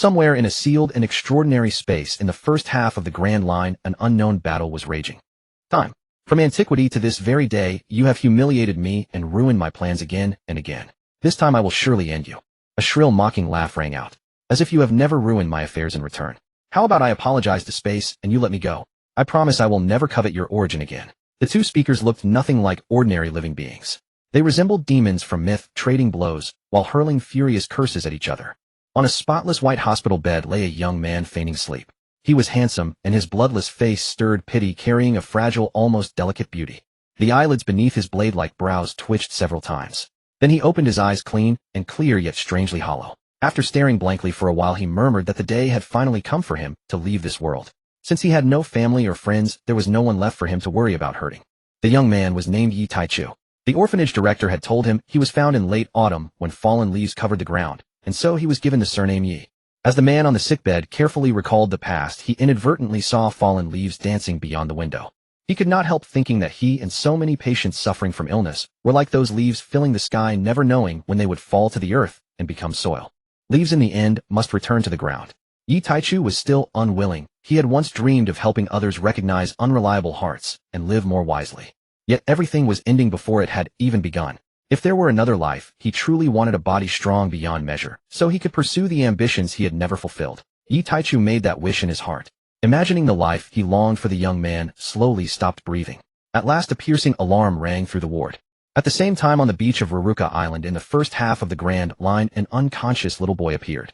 Somewhere in a sealed and extraordinary space in the first half of the Grand Line, an unknown battle was raging. Time. From antiquity to this very day, you have humiliated me and ruined my plans again and again. This time I will surely end you. A shrill mocking laugh rang out. As if you have never ruined my affairs in return. How about I apologize to space and you let me go? I promise I will never covet your origin again. The two speakers looked nothing like ordinary living beings. They resembled demons from myth, trading blows, while hurling furious curses at each other. On a spotless white hospital bed lay a young man feigning sleep. He was handsome, and his bloodless face stirred pity, carrying a fragile, almost delicate beauty. The eyelids beneath his blade-like brows twitched several times. Then he opened his eyes clean and clear, yet strangely hollow. After staring blankly for a while, he murmured that the day had finally come for him to leave this world. Since he had no family or friends, there was no one left for him to worry about hurting. The young man was named Yi Taichu. The orphanage director had told him he was found in late autumn when fallen leaves covered the ground, and so he was given the surname Yi. As the man on the sickbed carefully recalled the past, he inadvertently saw fallen leaves dancing beyond the window. He could not help thinking that he and so many patients suffering from illness were like those leaves filling the sky, never knowing when they would fall to the earth and become soil. Leaves in the end must return to the ground. Yi Taichu was still unwilling. He had once dreamed of helping others recognize unreliable hearts and live more wisely. Yet everything was ending before it had even begun. If there were another life, he truly wanted a body strong beyond measure, so he could pursue the ambitions he had never fulfilled. Yi Taichu made that wish in his heart. Imagining the life he longed for, the young man slowly stopped breathing. At last a piercing alarm rang through the ward. At the same time, on the beach of Ruluka Island in the first half of the Grand Line, an unconscious little boy appeared.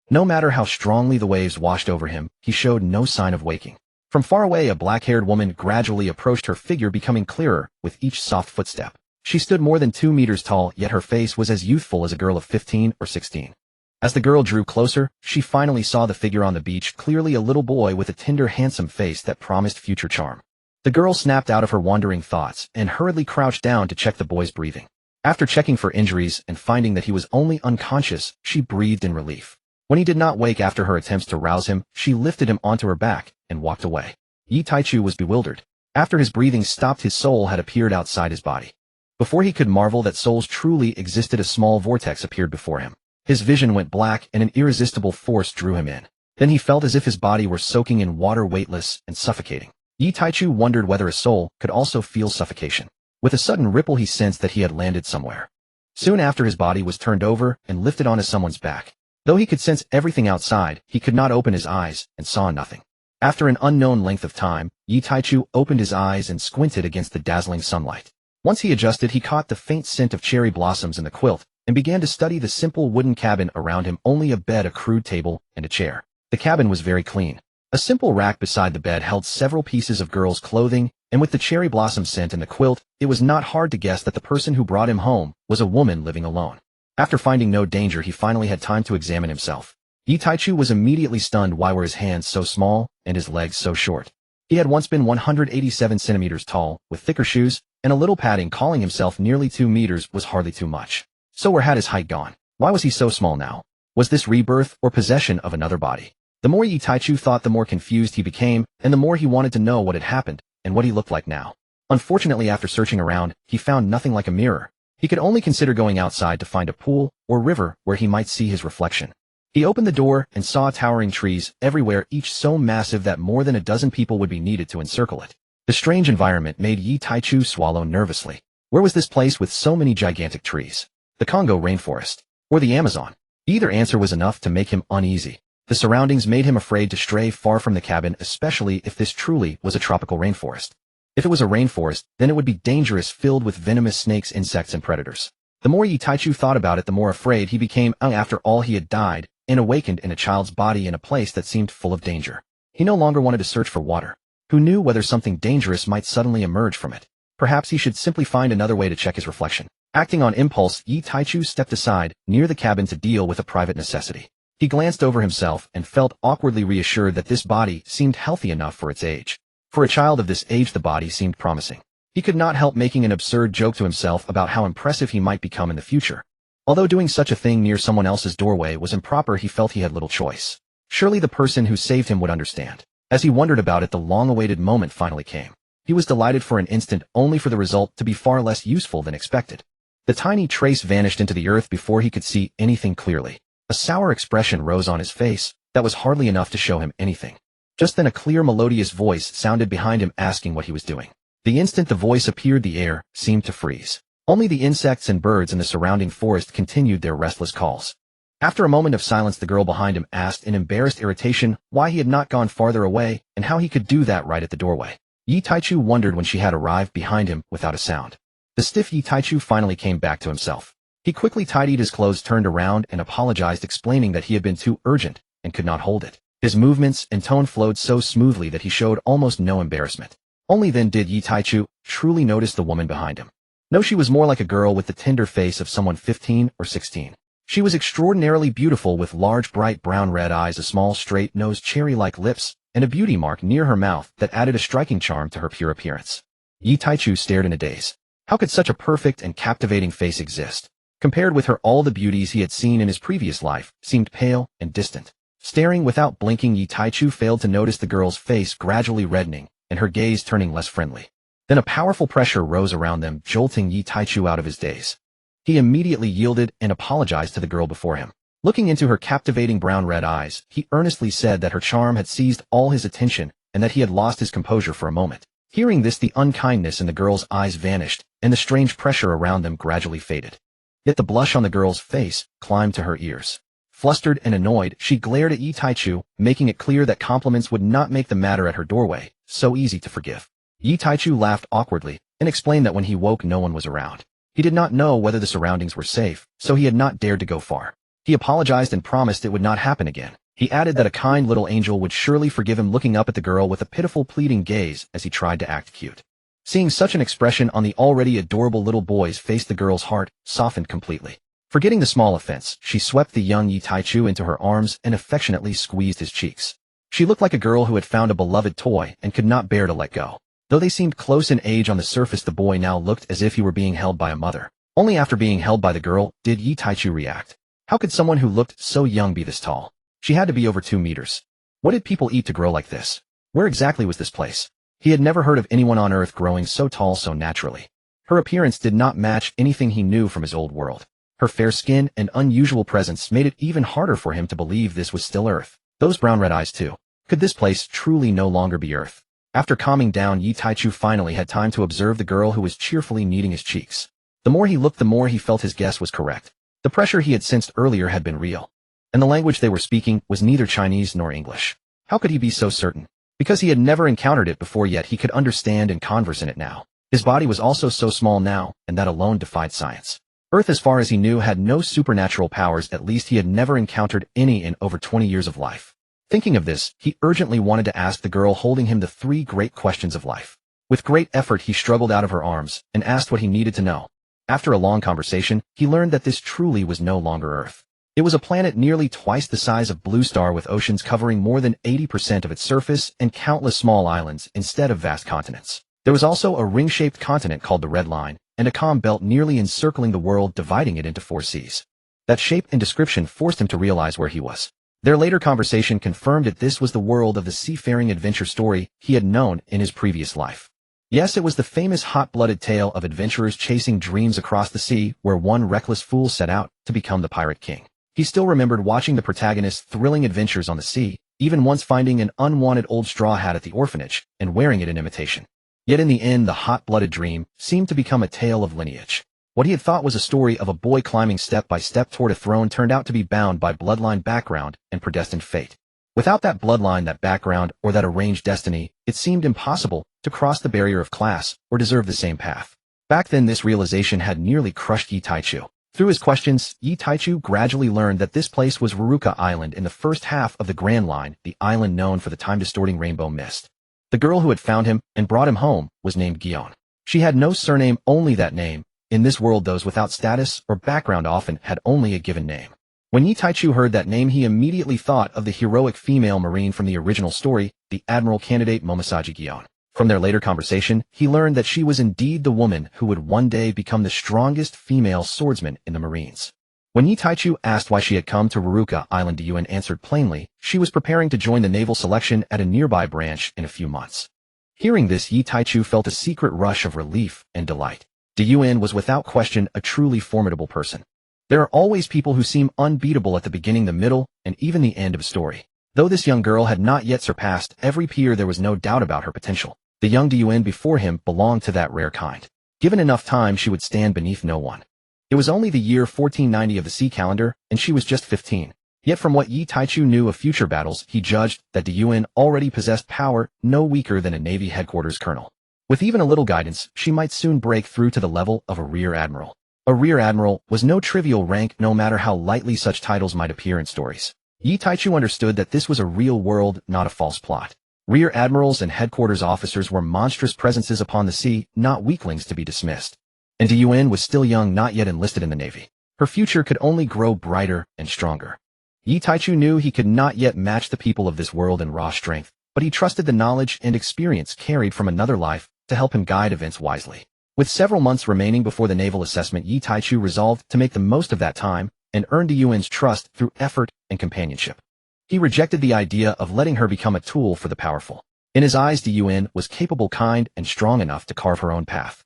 No matter how strongly the waves washed over him, he showed no sign of waking. From far away, a black-haired woman gradually approached, her figure becoming clearer with each soft footstep. She stood more than 2 meters tall, yet her face was as youthful as a girl of 15 or 16. As the girl drew closer, she finally saw the figure on the beach, clearly a little boy with a tender, handsome face that promised future charm. The girl snapped out of her wandering thoughts and hurriedly crouched down to check the boy's breathing. After checking for injuries and finding that he was only unconscious, she breathed in relief. When he did not wake after her attempts to rouse him, she lifted him onto her back and walked away. Yi Taichu was bewildered. After his breathing stopped, his soul had appeared outside his body. Before he could marvel that souls truly existed, a small vortex appeared before him. His vision went black and an irresistible force drew him in. Then he felt as if his body were soaking in water, weightless and suffocating. Yi Taichu wondered whether a soul could also feel suffocation. With a sudden ripple, he sensed that he had landed somewhere. Soon after, his body was turned over and lifted onto someone's back. Though he could sense everything outside, he could not open his eyes and saw nothing. After an unknown length of time, Yi Taichu opened his eyes and squinted against the dazzling sunlight. Once he adjusted, he caught the faint scent of cherry blossoms in the quilt and began to study the simple wooden cabin around him. Only a bed, a crude table, and a chair. The cabin was very clean. A simple rack beside the bed held several pieces of girls' clothing, and with the cherry blossom scent in the quilt, it was not hard to guess that the person who brought him home was a woman living alone. After finding no danger, he finally had time to examine himself. Yi Taichu was immediately stunned. Why were his hands so small and his legs so short? He had once been 187 centimeters tall, with thicker shoes and a little padding. Calling himself nearly 2 meters was hardly too much. So where had his height gone? Why was he so small now? Was this rebirth or possession of another body? The more Yi Taichu thought, the more confused he became, and the more he wanted to know what had happened and what he looked like now. Unfortunately, after searching around, he found nothing like a mirror. He could only consider going outside to find a pool or river where he might see his reflection. He opened the door and saw towering trees everywhere, each so massive that more than a dozen people would be needed to encircle it. The strange environment made Yi Taichu swallow nervously. Where was this place with so many gigantic trees? The Congo rainforest? Or the Amazon? Either answer was enough to make him uneasy. The surroundings made him afraid to stray far from the cabin, especially if this truly was a tropical rainforest. If it was a rainforest, then it would be dangerous, filled with venomous snakes, insects, and predators. The more Yi Taichu thought about it, the more afraid he became. After all, he had died and awakened in a child's body in a place that seemed full of danger. He no longer wanted to search for water. Who knew whether something dangerous might suddenly emerge from it? Perhaps he should simply find another way to check his reflection. Acting on impulse, Yi Taichu stepped aside near the cabin to deal with a private necessity. He glanced over himself and felt awkwardly reassured that this body seemed healthy enough for its age. For a child of this age, the body seemed promising. He could not help making an absurd joke to himself about how impressive he might become in the future. Although doing such a thing near someone else's doorway was improper, he felt he had little choice. Surely the person who saved him would understand. As he wondered about it, the long-awaited moment finally came. He was delighted for an instant, only for the result to be far less useful than expected. The tiny trace vanished into the earth before he could see anything clearly. A sour expression rose on his face, That was hardly enough to show him anything. Just then a clear melodious voice sounded behind him asking what he was doing. The instant the voice appeared, the air seemed to freeze. Only the insects and birds in the surrounding forest continued their restless calls. After a moment of silence, the girl behind him asked in embarrassed irritation why he had not gone farther away and how he could do that right at the doorway. Yi Taichu wondered when she had arrived behind him without a sound. The stiff Yi Taichu finally came back to himself. He quickly tidied his clothes, turned around, and apologized, explaining that he had been too urgent and could not hold it. His movements and tone flowed so smoothly that he showed almost no embarrassment. Only then did Yi Taichu truly notice the woman behind him. No, she was more like a girl with the tender face of someone 15 or 16. She was extraordinarily beautiful, with large bright brown-red eyes, a small straight-nosed cherry-like lips, and a beauty mark near her mouth that added a striking charm to her pure appearance. Yi Taichu stared in a daze. How could such a perfect and captivating face exist? Compared with her, all the beauties he had seen in his previous life seemed pale and distant. Staring without blinking, Yi Taichu failed to notice the girl's face gradually reddening and her gaze turning less friendly. Then a powerful pressure rose around them, jolting Yi Taichu out of his daze. He immediately yielded and apologized to the girl before him. Looking into her captivating brown-red eyes, he earnestly said that her charm had seized all his attention and that he had lost his composure for a moment. Hearing this, the unkindness in the girl's eyes vanished, and the strange pressure around them gradually faded. Yet the blush on the girl's face climbed to her ears. Flustered and annoyed, she glared at Yi Taichu, making it clear that compliments would not make the matter at her doorway so easy to forgive. Yi Taichu laughed awkwardly and explained that when he woke, no one was around. He did not know whether the surroundings were safe, so he had not dared to go far. He apologized and promised it would not happen again. He added that a kind little angel would surely forgive him, looking up at the girl with a pitiful, pleading gaze as he tried to act cute. Seeing such an expression on the already adorable little boy's face, the girl's heart softened completely. Forgetting the small offense, she swept the young Yi Taichu into her arms and affectionately squeezed his cheeks. She looked like a girl who had found a beloved toy and could not bear to let go. Though they seemed close in age on the surface, the boy now looked as if he were being held by a mother. Only after being held by the girl did Yi Taichu react. How could someone who looked so young be this tall? She had to be over 2 meters. What did people eat to grow like this? Where exactly was this place? He had never heard of anyone on Earth growing so tall so naturally. Her appearance did not match anything he knew from his old world. Her fair skin and unusual presence made it even harder for him to believe this was still Earth. Those brown-red eyes too. Could this place truly no longer be Earth? After calming down, Yi Taichu finally had time to observe the girl who was cheerfully kneading his cheeks. The more he looked, the more he felt his guess was correct. The pressure he had sensed earlier had been real. And the language they were speaking was neither Chinese nor English. How could he be so certain? Because he had never encountered it before, yet he could understand and converse in it now. His body was also so small now, and that alone defied science. Earth, as far as he knew, had no supernatural powers. At least he had never encountered any in over 20 years of life. Thinking of this, he urgently wanted to ask the girl holding him the 3 great questions of life. With great effort, he struggled out of her arms and asked what he needed to know. After a long conversation, he learned that this truly was no longer Earth. It was a planet nearly twice the size of Blue Star, with oceans covering more than 80% of its surface and countless small islands instead of vast continents. There was also a ring-shaped continent called the Red Line, and a calm belt nearly encircling the world, dividing it into 4 seas. That shape and description forced him to realize where he was. Their later conversation confirmed that this was the world of the seafaring adventure story he had known in his previous life. Yes, it was the famous hot-blooded tale of adventurers chasing dreams across the sea, where one reckless fool set out to become the pirate king. He still remembered watching the protagonist's thrilling adventures on the sea, even once finding an unwanted old straw hat at the orphanage and wearing it in imitation. Yet in the end, the hot-blooded dream seemed to become a tale of lineage. What he had thought was a story of a boy climbing step by step toward a throne turned out to be bound by bloodline background and predestined fate. Without that bloodline, that background, or that arranged destiny, it seemed impossible to cross the barrier of class or deserve the same path. Back then, this realization had nearly crushed Yi Taichu. Through his questions, Yi Taichu gradually learned that this place was Ruluka Island in the first half of the Grand Line, the island known for the time-distorting rainbow mist. The girl who had found him and brought him home was named Gion. She had no surname, only that name. In this world, those without status or background often had only a given name. When Yi Taichu heard that name, he immediately thought of the heroic female marine from the original story, the Admiral candidate Momosaji Gion. From their later conversation, he learned that she was indeed the woman who would one day become the strongest female swordsman in the Marines. When Yi Taichu asked why she had come to Ruluka Island, Gion answered plainly she was preparing to join the naval selection at a nearby branch in a few months. Hearing this, Yi Taichu felt a secret rush of relief and delight. Gion was without question a truly formidable person. There are always people who seem unbeatable at the beginning, the middle, and even the end of a story. Though this young girl had not yet surpassed every peer, there was no doubt about her potential. The young Gion before him belonged to that rare kind. Given enough time, she would stand beneath no one. It was only the year 1490 of the sea calendar, and she was just 15. Yet from what Yi Taichu knew of future battles, he judged that Gion already possessed power no weaker than a Navy headquarters colonel. With even a little guidance, she might soon break through to the level of a rear admiral. A rear admiral was no trivial rank, no matter how lightly such titles might appear in stories. Yi Taichu understood that this was a real world, not a false plot. Rear admirals and headquarters officers were monstrous presences upon the sea, not weaklings to be dismissed. And Gion was still young, not yet enlisted in the Navy. Her future could only grow brighter and stronger. Yi Taichu knew he could not yet match the people of this world in raw strength, but he trusted the knowledge and experience carried from another life to help him guide events wisely. With several months remaining before the naval assessment, Yi Taichu resolved to make the most of that time and earned Gion's trust through effort and companionship. He rejected the idea of letting her become a tool for the powerful. In his eyes, Gion was capable, kind, and strong enough to carve her own path.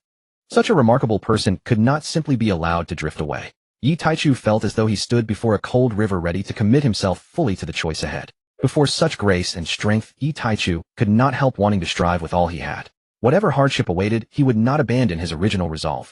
Such a remarkable person could not simply be allowed to drift away. Yi Taichu felt as though he stood before a cold river, ready to commit himself fully to the choice ahead. Before such grace and strength, Yi Taichu could not help wanting to strive with all he had. Whatever hardship awaited, he would not abandon his original resolve.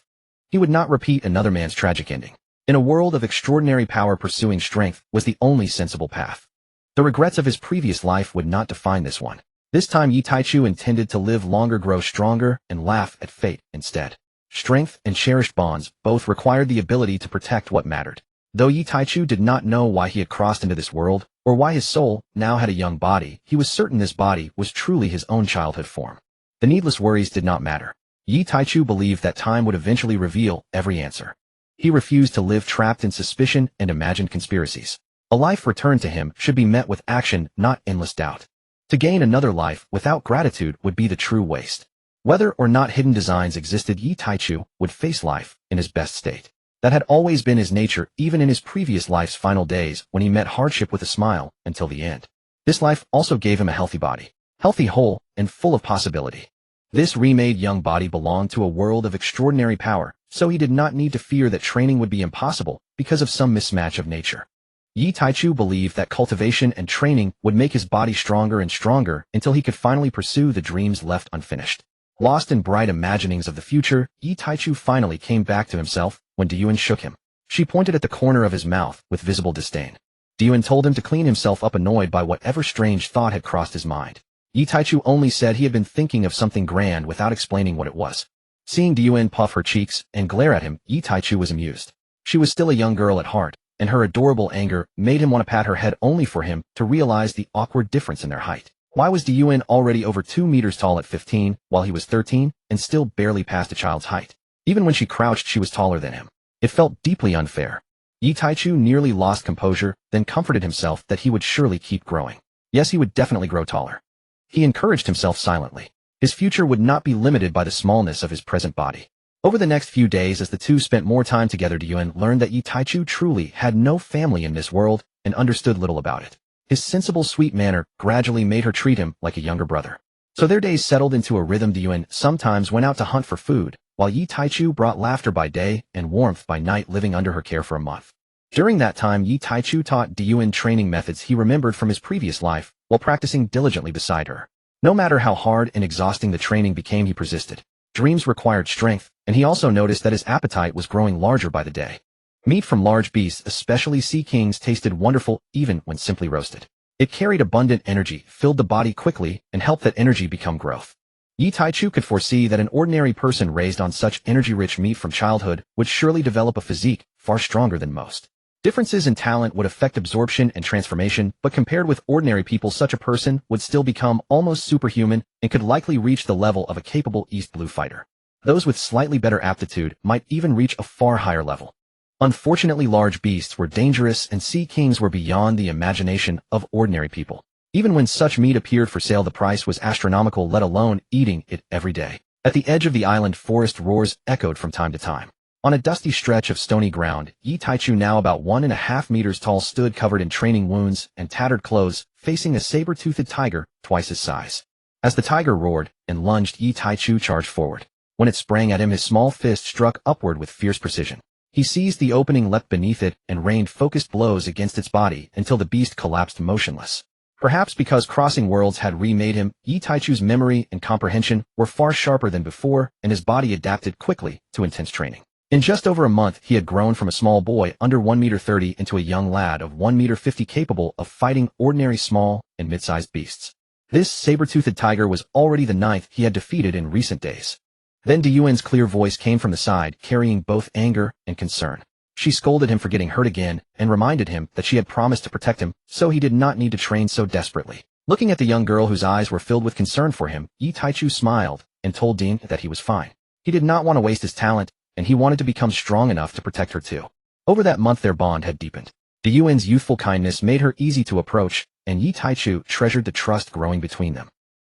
He would not repeat another man's tragic ending. In a world of extraordinary power, pursuing strength was the only sensible path. The regrets of his previous life would not define this one. This time Yi Taichu intended to live longer, grow stronger, and laugh at fate instead. Strength and cherished bonds both required the ability to protect what mattered. Though Yi Taichu did not know why he had crossed into this world, or why his soul now had a young body, he was certain this body was truly his own childhood form. The needless worries did not matter. Yi Taichu believed that time would eventually reveal every answer. He refused to live trapped in suspicion and imagined conspiracies. A life returned to him should be met with action, not endless doubt. To gain another life without gratitude would be the true waste. Whether or not hidden designs existed, Yi Taichu would face life in his best state. That had always been his nature, even in his previous life's final days, when he met hardship with a smile until the end. This life also gave him a healthy body, healthy, whole, and full of possibility. This remade young body belonged to a world of extraordinary power, so he did not need to fear that training would be impossible because of some mismatch of nature. Yi Taichu believed that cultivation and training would make his body stronger and stronger until he could finally pursue the dreams left unfinished. Lost in bright imaginings of the future, Yi Taichu finally came back to himself when Gion shook him. She pointed at the corner of his mouth with visible disdain. Gion told him to clean himself up, annoyed by whatever strange thought had crossed his mind. Yi Taichu only said he had been thinking of something grand without explaining what it was. Seeing Gion puff her cheeks and glare at him, Yi Taichu was amused. She was still a young girl at heart, and her adorable anger made him want to pat her head, only for him to realize the awkward difference in their height. Why was Gion already over 2 meters tall at 15, while he was 13, and still barely past a child's height? Even when she crouched, she was taller than him. It felt deeply unfair. Yi Taichu nearly lost composure, then comforted himself that he would surely keep growing. Yes, he would definitely grow taller. He encouraged himself silently. His future would not be limited by the smallness of his present body. Over the next few days, as the two spent more time together, Gion learned that Yi Taichu truly had no family in this world and understood little about it. His sensible, sweet manner gradually made her treat him like a younger brother. So their days settled into a rhythm. Gion sometimes went out to hunt for food, while Yi Taichu brought laughter by day and warmth by night, living under her care for a month. During that time, Yi Taichu taught Gion training methods he remembered from his previous life, while practicing diligently beside her. No matter how hard and exhausting the training became, he persisted. Dreams required strength, and he also noticed that his appetite was growing larger by the day. Meat from large beasts, especially sea kings, tasted wonderful even when simply roasted. It carried abundant energy, filled the body quickly, and helped that energy become growth. Yi Taichu could foresee that an ordinary person raised on such energy-rich meat from childhood would surely develop a physique far stronger than most. Differences in talent would affect absorption and transformation, but compared with ordinary people, such a person would still become almost superhuman and could likely reach the level of a capable East Blue fighter. Those with slightly better aptitude might even reach a far higher level. Unfortunately, large beasts were dangerous, and sea kings were beyond the imagination of ordinary people. Even when such meat appeared for sale, the price was astronomical, let alone eating it every day. At the edge of the island, forest roars echoed from time to time. On a dusty stretch of stony ground, Yi Taichu, now about 1.5 meters tall, stood covered in training wounds and tattered clothes, facing a saber-toothed tiger twice his size. As the tiger roared and lunged, Yi Taichu charged forward. When it sprang at him, his small fist struck upward with fierce precision. He seized the opening, leapt beneath it, and rained focused blows against its body until the beast collapsed motionless. Perhaps because crossing worlds had remade him, Yi Taichu's memory and comprehension were far sharper than before, and his body adapted quickly to intense training. In just over a month, he had grown from a small boy under 1.30 m into a young lad of 1.50 m capable of fighting ordinary small and mid-sized beasts. This saber-toothed tiger was already the 9th he had defeated in recent days. Then Diyuan's clear voice came from the side, carrying both anger and concern. She scolded him for getting hurt again, and reminded him that she had promised to protect him, so he did not need to train so desperately. Looking at the young girl whose eyes were filled with concern for him, Yi Taichu smiled, and told Dean that he was fine. He did not want to waste his talent, and he wanted to become strong enough to protect her too. Over that month their bond had deepened. Diyuan's youthful kindness made her easy to approach, and Yi Taichu treasured the trust growing between them.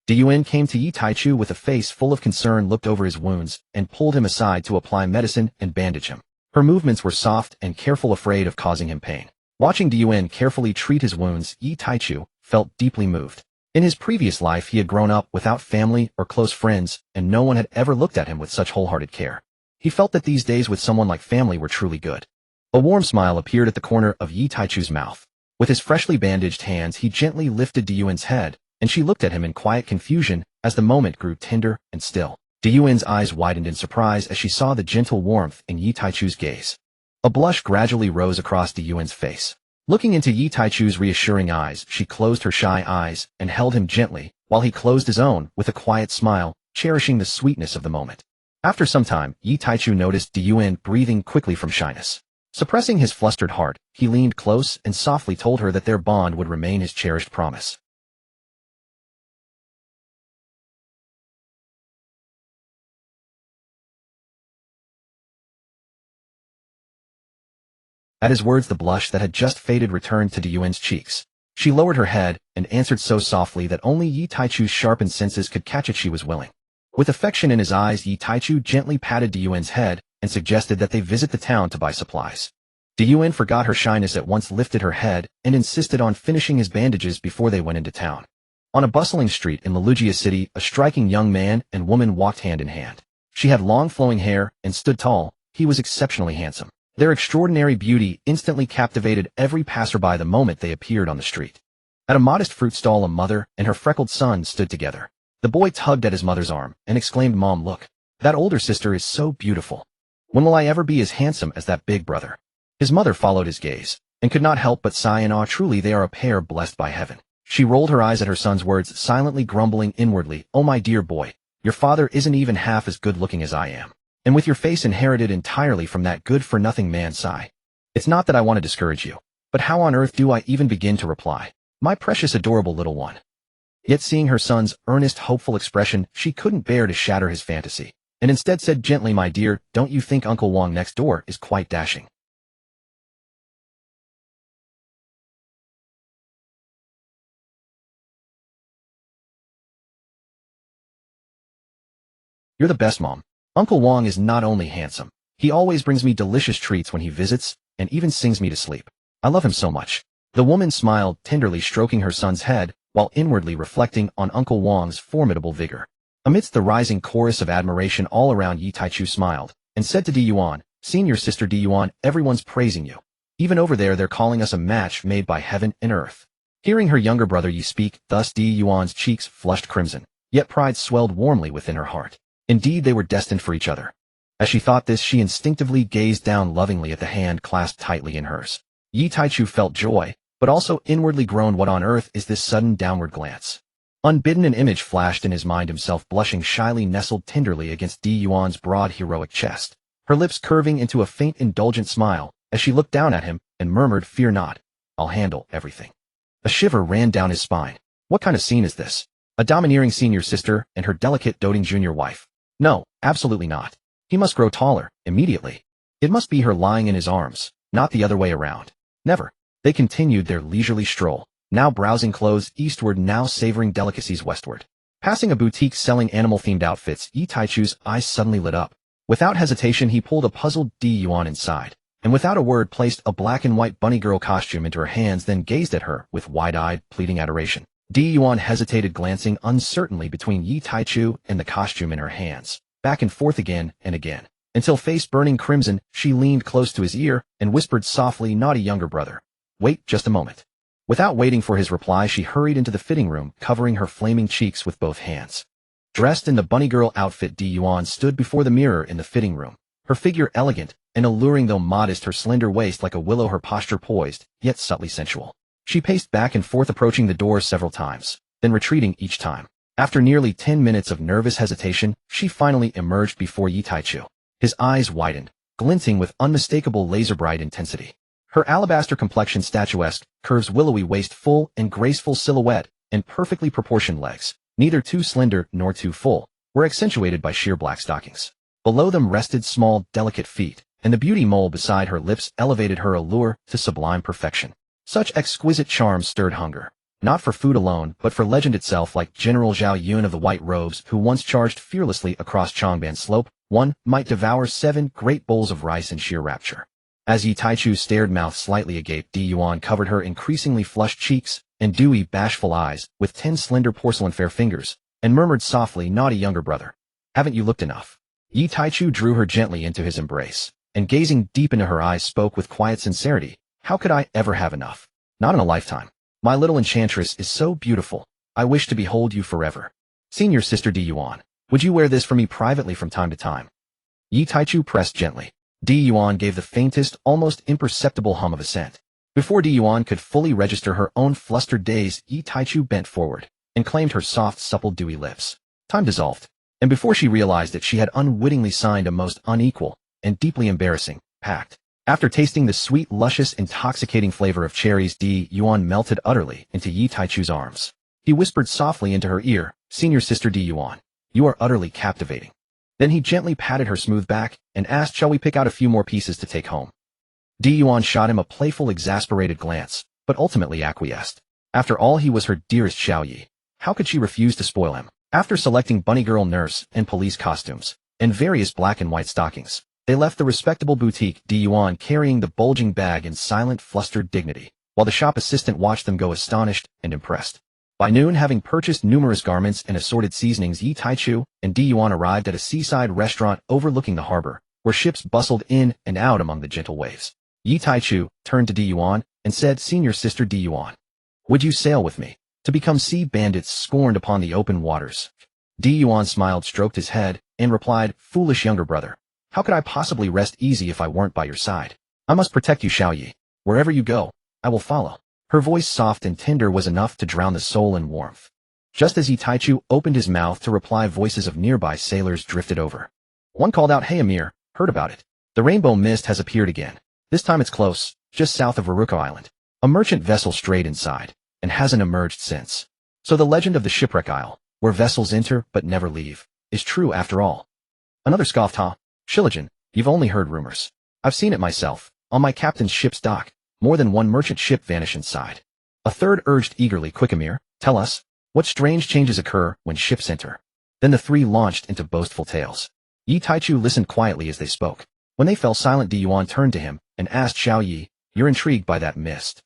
Diyuan came to Yi Taichu with a face full of concern, looked over his wounds, and pulled him aside to apply medicine and bandage him. Her movements were soft and careful, afraid of causing him pain. Watching Diyuan carefully treat his wounds, Yi Taichu felt deeply moved. In his previous life he had grown up without family or close friends, and no one had ever looked at him with such wholehearted care. He felt that these days with someone like family were truly good. A warm smile appeared at the corner of Yi Taichu's mouth. With his freshly bandaged hands he gently lifted Diyuan's head, and she looked at him in quiet confusion as the moment grew tender and still. Diyuan's eyes widened in surprise as she saw the gentle warmth in Yi Taichu's gaze. A blush gradually rose across Diyuan's face. Looking into Yi Taichu's reassuring eyes, she closed her shy eyes and held him gently, while he closed his own with a quiet smile, cherishing the sweetness of the moment. After some time, Yi Taichu noticed Diyuan breathing quickly from shyness. Suppressing his flustered heart, he leaned close and softly told her that their bond would remain his cherished promise. At his words, the blush that had just faded returned to Diyuan's cheeks. She lowered her head and answered so softly that only Yi Taichu's sharpened senses could catch it. She was willing. With affection in his eyes, Yi Taichu gently patted Diyuan's head and suggested that they visit the town to buy supplies. Diyuan forgot her shyness at once, lifted her head, and insisted on finishing his bandages before they went into town. On a bustling street in Lelugia City, a striking young man and woman walked hand in hand. She had long flowing hair and stood tall. He was exceptionally handsome. Their extraordinary beauty instantly captivated every passerby the moment they appeared on the street. At a modest fruit stall, a mother and her freckled son stood together. The boy tugged at his mother's arm and exclaimed, "Mom, look. That older sister is so beautiful. When will I ever be as handsome as that big brother?" His mother followed his gaze, and could not help but sigh in awe. Truly they are a pair blessed by heaven. She rolled her eyes at her son's words, silently grumbling inwardly, "Oh my dear boy, your father isn't even half as good looking as I am. And with your face inherited entirely from that good-for-nothing man." Sigh. "It's not that I want to discourage you, but how on earth do I even begin to reply? My precious adorable little one." Yet seeing her son's earnest, hopeful expression, she couldn't bear to shatter his fantasy, and instead said gently, "My dear, don't you think Uncle Wong next door is quite dashing? You're the best, Mom. Uncle Wong is not only handsome, he always brings me delicious treats when he visits, and even sings me to sleep. I love him so much." The woman smiled, tenderly stroking her son's head, while inwardly reflecting on Uncle Wong's formidable vigor. Amidst the rising chorus of admiration all around, Yi Taichu smiled, and said to Diyuan, "Seen your sister Diyuan, everyone's praising you. Even over there they're calling us a match made by heaven and earth." Hearing her younger brother Yi speak thus, Diyuan's cheeks flushed crimson, yet pride swelled warmly within her heart. Indeed, they were destined for each other. As she thought this, she instinctively gazed down lovingly at the hand clasped tightly in hers. Yi Taichu felt joy, but also inwardly groaned. What on earth is this sudden downward glance? Unbidden, an image flashed in his mind, himself blushing shyly, nestled tenderly against Diyuan's broad heroic chest, her lips curving into a faint indulgent smile as she looked down at him and murmured, "Fear not, I'll handle everything." A shiver ran down his spine. What kind of scene is this? A domineering senior sister and her delicate doting junior wife? No, absolutely not. He must grow taller, immediately. It must be her lying in his arms, not the other way around. Never. They continued their leisurely stroll, now browsing clothes eastward, now savoring delicacies westward. Passing a boutique selling animal-themed outfits, Yi Taichu's eyes suddenly lit up. Without hesitation, he pulled a puzzled Diyuan inside, and without a word placed a black and white bunny girl costume into her hands, then gazed at her with wide-eyed, pleading adoration. Diyuan hesitated, glancing uncertainly between Yi Taichu and the costume in her hands, back and forth again and again, until, face burning crimson, she leaned close to his ear and whispered softly, "Naughty younger brother. Wait just a moment." Without waiting for his reply, she hurried into the fitting room, covering her flaming cheeks with both hands. Dressed in the bunny girl outfit, Gion stood before the mirror in the fitting room. Her figure elegant and alluring though modest, her slender waist like a willow, her posture poised, yet subtly sensual. She paced back and forth, approaching the door several times, then retreating each time. After nearly 10 minutes of nervous hesitation, she finally emerged before Yi Taichu. His eyes widened, glinting with unmistakable laser-bright intensity. Her alabaster complexion, statuesque, curves, willowy waist, full and graceful silhouette, and perfectly proportioned legs, neither too slender nor too full, were accentuated by sheer black stockings. Below them rested small, delicate feet, and the beauty mole beside her lips elevated her allure to sublime perfection. Such exquisite charms stirred hunger, not for food alone, but for legend itself, like General Gion of the White Robes, who once charged fearlessly across Chongban Slope. One might devour 7 great bowls of rice in sheer rapture. As Yi Taichu stared, mouth slightly agape, Gion covered her increasingly flushed cheeks and dewy, bashful eyes with 10 slender porcelain-fair fingers, and murmured softly, "Naughty younger brother, haven't you looked enough?" Yi Taichu drew her gently into his embrace, and gazing deep into her eyes, spoke with quiet sincerity, "How could I ever have enough? Not in a lifetime. My little enchantress is so beautiful. I wish to behold you forever. Senior sister Gion, would you wear this for me privately from time to time?" Yi Taichu pressed gently. Gion gave the faintest, almost imperceptible hum of assent. Before Gion could fully register her own flustered daze, Yi Taichu bent forward and claimed her soft, supple, dewy lips. Time dissolved, and before she realized it, she had unwittingly signed a most unequal and deeply embarrassing pact. After tasting the sweet, luscious, intoxicating flavor of cherries, Gion melted utterly into Yi Taichu's arms. He whispered softly into her ear, "Senior sister Gion, you are utterly captivating." Then he gently patted her smooth back and asked, "Shall we pick out a few more pieces to take home?" Gion shot him a playful, exasperated glance, but ultimately acquiesced. After all, he was her dearest Xiaoyi. How could she refuse to spoil him? After selecting bunny girl, nurse, and police costumes, and various black and white stockings, they left the respectable boutique, Gion carrying the bulging bag in silent, flustered dignity, while the shop assistant watched them go, astonished and impressed. By noon, having purchased numerous garments and assorted seasonings, Yi Taichu and Gion arrived at a seaside restaurant overlooking the harbor, where ships bustled in and out among the gentle waves. Yi Taichu turned to Gion and said, "Senior sister Gion, would you sail with me to become sea bandits scorned upon the open waters?" Gion smiled, stroked his head, and replied, "Foolish younger brother, how could I possibly rest easy if I weren't by your side? I must protect you, Xiaoyi. Wherever you go, I will follow." Her voice, soft and tender, was enough to drown the soul in warmth. Just as Yi Taichu opened his mouth to reply, voices of nearby sailors drifted over. One called out, "Hey Amir, heard about it? The rainbow mist has appeared again. This time it's close, just south of Ruluka Island. A merchant vessel strayed inside, and hasn't emerged since. So the legend of the shipwreck isle, where vessels enter but never leave, is true after all." Another scoffed, "Huh? Shilajin, you've only heard rumors. I've seen it myself, on my captain's ship's dock. More than one merchant ship vanish inside." A third urged eagerly, "Quick Amir, tell us, what strange changes occur when ships enter?" Then the 3 launched into boastful tales. Yi Taichu listened quietly as they spoke. When they fell silent, Gion turned to him and asked, "Xiaoyi, you're intrigued by that mist?"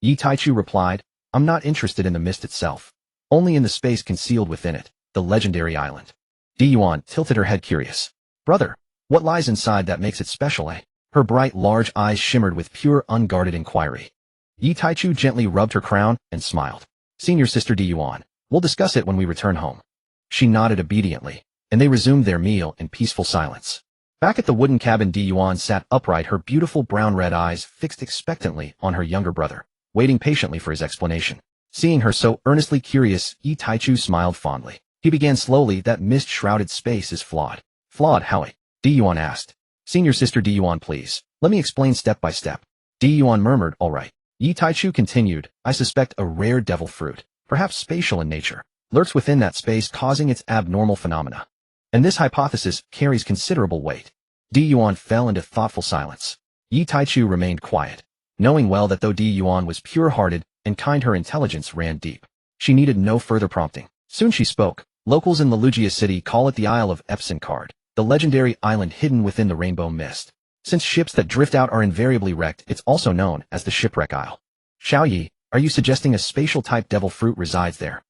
Yi Taichu replied, "I'm not interested in the mist itself, only in the space concealed within it, the legendary island." Gion tilted her head, curious. "Brother, what lies inside that makes it special, eh?" Her bright, large eyes shimmered with pure, unguarded inquiry. Yi Taichu gently rubbed her crown and smiled. "Senior sister Gion, we'll discuss it when we return home." She nodded obediently, and they resumed their meal in peaceful silence. Back at the wooden cabin, Gion sat upright, her beautiful brown-red eyes fixed expectantly on her younger brother, waiting patiently for his explanation. Seeing her so earnestly curious, Yi Taichu smiled fondly. He began slowly, "That mist-shrouded space is flawed." "Flawed, how?" Gion asked. "Senior sister Gion, please, let me explain step by step." Gion murmured, "All right." Yi Taichu continued, "I suspect a rare devil fruit, perhaps spatial in nature, lurks within that space, causing its abnormal phenomena. And this hypothesis carries considerable weight." Gion fell into thoughtful silence. Yi Taichu remained quiet, knowing well that though Gion was pure-hearted and kind, her intelligence ran deep. She needed no further prompting. Soon she spoke. "Locals in Lugia City call it the Isle of Epsincard, the legendary island hidden within the rainbow mist. Since ships that drift out are invariably wrecked, it's also known as the shipwreck isle." "Xiaoyi, are you suggesting a spatial-type devil fruit resides there?"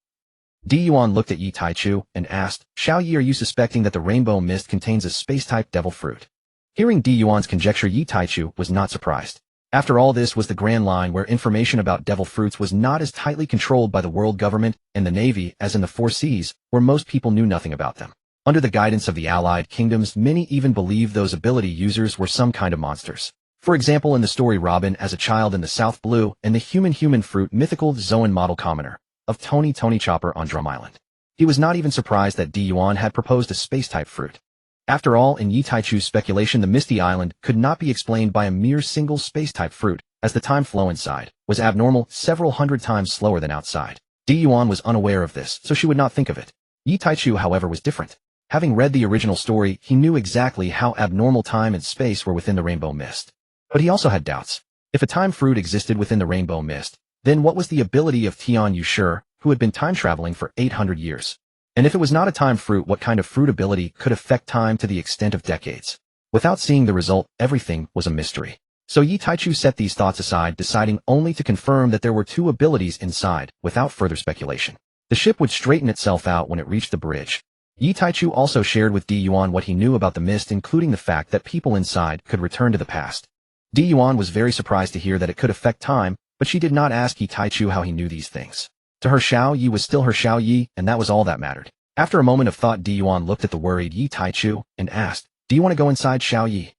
Gion looked at Yi Taichu and asked, "Xiaoyi, are you suspecting that the rainbow mist contains a space-type devil fruit?" Hearing Giyuan's conjecture, Yi Taichu was not surprised. After all, this was the Grand Line where information about devil fruits was not as tightly controlled by the world government and the Navy as in the Four Seas, where most people knew nothing about them. Under the guidance of the Allied Kingdoms, many even believed those ability users were some kind of monsters. For example, in the story Robin as a child in the South Blue and the human fruit mythical Zoan model commoner of Tony Chopper on Drum Island. He was not even surprised that Gion had proposed a space-type fruit. After all, in Yi Taichu's speculation, the Misty Island could not be explained by a mere single space-type fruit, as the time flow inside was abnormal, several hundred times slower than outside. Gion was unaware of this, so she would not think of it. Yi Taichu, however, was different. Having read the original story, he knew exactly how abnormal time and space were within the Rainbow Mist. But he also had doubts. If a time fruit existed within the Rainbow Mist, then what was the ability of Tian Yushur, who had been time-traveling for 800 years? And if it was not a time fruit, what kind of fruit ability could affect time to the extent of decades? Without seeing the result, everything was a mystery. So Yi Taichu set these thoughts aside, deciding only to confirm that there were two abilities inside, without further speculation. The ship would straighten itself out when it reached the bridge. Yi Taichu also shared with Di Yuan what he knew about the mist, including the fact that people inside could return to the past. Di Yuan was very surprised to hear that it could affect time, but she did not ask Yi Taichu how he knew these things. To her, Xiao Yi was still her Xiao Yi, and that was all that mattered. After a moment of thought, Di Yuan looked at the worried Yi Taichu and asked, "Do you want to go inside, Xiao Yi?"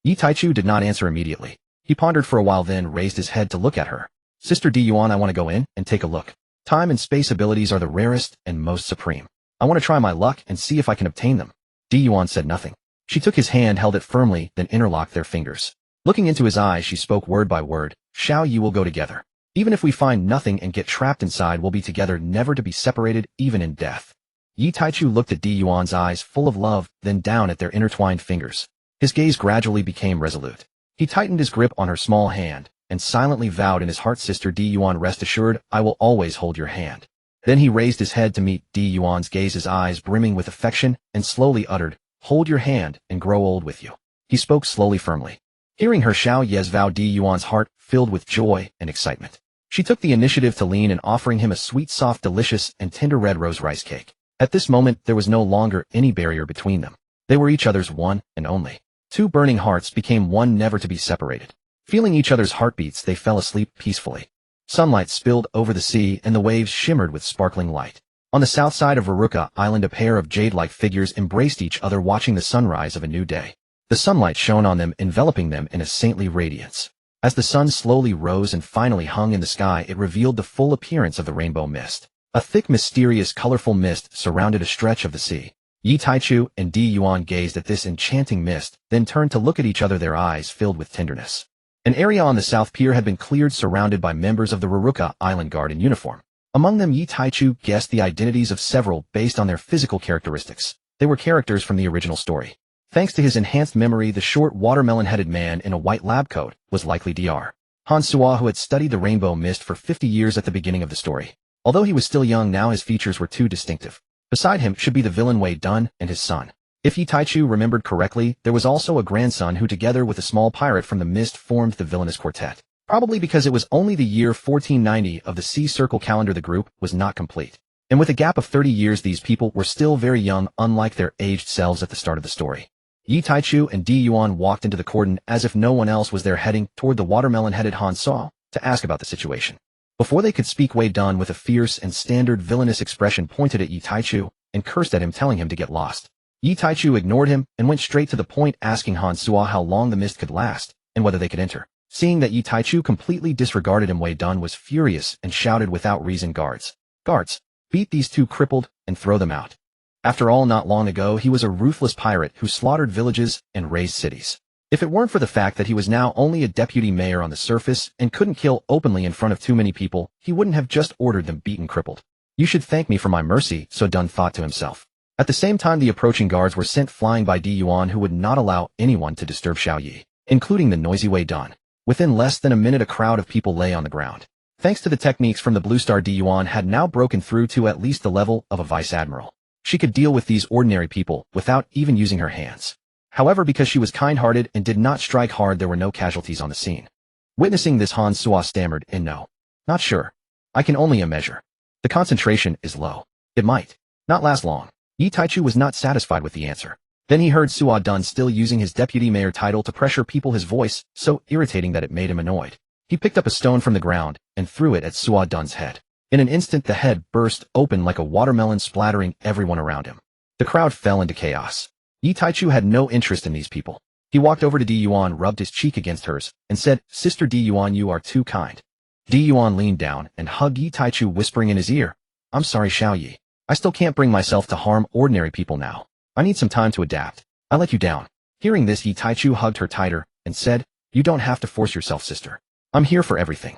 Yi Taichu did not answer immediately. He pondered for a while, then raised his head to look at her. "Sister Di Yuan, I want to go in and take a look. Time and space abilities are the rarest and most supreme. I want to try my luck and see if I can obtain them." Di Yuan said nothing. She took his hand, held it firmly, then interlocked their fingers. Looking into his eyes, she spoke word by word, "Xiao Yi will go together. Even if we find nothing and get trapped inside, we'll be together, never to be separated, even in death." Yi Taichu looked at Di Yuan's eyes full of love, then down at their intertwined fingers. His gaze gradually became resolute. He tightened his grip on her small hand, and silently vowed in his heart, "Sister Di Yuan, rest assured, I will always hold your hand." Then he raised his head to meet Di Yuan's gaze, his eyes brimming with affection, and slowly uttered, "Hold your hand and grow old with you." He spoke slowly, firmly. Hearing her Xiao Yi's vow, Di Yuan's heart filled with joy and excitement. She took the initiative to lean in, offering him a sweet, soft, delicious, and tender red rose rice cake. At this moment, there was no longer any barrier between them. They were each other's one and only. Two burning hearts became one, never to be separated. Feeling each other's heartbeats, they fell asleep peacefully. Sunlight spilled over the sea, and the waves shimmered with sparkling light. On the south side of Ruluka Island, a pair of jade-like figures embraced each other, watching the sunrise of a new day. The sunlight shone on them, enveloping them in a saintly radiance. As the sun slowly rose and finally hung in the sky, it revealed the full appearance of the rainbow mist. A thick, mysterious, colorful mist surrounded a stretch of the sea. Yi Taichu and Di Yuan gazed at this enchanting mist, then turned to look at each other, their eyes filled with tenderness. An area on the south pier had been cleared, surrounded by members of the Ruluka Island Guard in uniform. Among them, Yi Taichu guessed the identities of several based on their physical characteristics. They were characters from the original story. Thanks to his enhanced memory, the short, watermelon-headed man in a white lab coat was likely Dr. Han Sua, who had studied the rainbow mist for 50 years at the beginning of the story. Although he was still young now, his features were too distinctive. Beside him should be the villain Wei Dun and his son. If Yi Taichu remembered correctly, there was also a grandson who, together with a small pirate from the mist, formed the villainous quartet. Probably because it was only the year 1490 of the Sea Circle calendar, the group was not complete. And with a gap of 30 years, these people were still very young, unlike their aged selves at the start of the story. Yi Taichu and Di Yuan walked into the cordon as if no one else was there, heading toward the watermelon-headed Han Sua to ask about the situation. Before they could speak, Wei Dun, with a fierce and standard villainous expression, pointed at Yi Taichu and cursed at him, telling him to get lost. Yi Taichu ignored him and went straight to the point, asking Han Sua how long the mist could last and whether they could enter. Seeing that Yi Taichu completely disregarded him, Wei Dun was furious and shouted without reason, "Guards! Guards! Beat these two crippled and throw them out." After all, not long ago, he was a ruthless pirate who slaughtered villages and razed cities. If it weren't for the fact that he was now only a deputy mayor on the surface and couldn't kill openly in front of too many people, he wouldn't have just ordered them beaten, crippled. "You should thank me for my mercy," So Dun thought to himself. At the same time, the approaching guards were sent flying by Di Yuan, who would not allow anyone to disturb Xiao Yi, including the noisy Wei Dun. Within less than a minute, a crowd of people lay on the ground. Thanks to the techniques from the Blue Star, Di Yuan had now broken through to at least the level of a vice admiral. She could deal with these ordinary people without even using her hands. However, because she was kind-hearted and did not strike hard, there were no casualties on the scene. Witnessing this, Han Sua stammered, "No. Not sure. I can only measure. The concentration is low. It might not last long." Yi Taichu was not satisfied with the answer. Then he heard Suo Dun still using his deputy mayor title to pressure people, his voice so irritating that it made him annoyed. He picked up a stone from the ground and threw it at Suo Dun's head. In an instant the head burst open like a watermelon, splattering everyone around him. The crowd fell into chaos. Yi Taichu had no interest in these people. He walked over to Di Yuan, rubbed his cheek against hers, and said, "Sister Di Yuan, you are too kind." Di Yuan leaned down and hugged Yi Taichu, whispering in his ear, "I'm sorry, Xiao Yi. I still can't bring myself to harm ordinary people now. I need some time to adapt. I let you down." Hearing this, Yi Taichu hugged her tighter and said, "You don't have to force yourself, sister. I'm here for everything.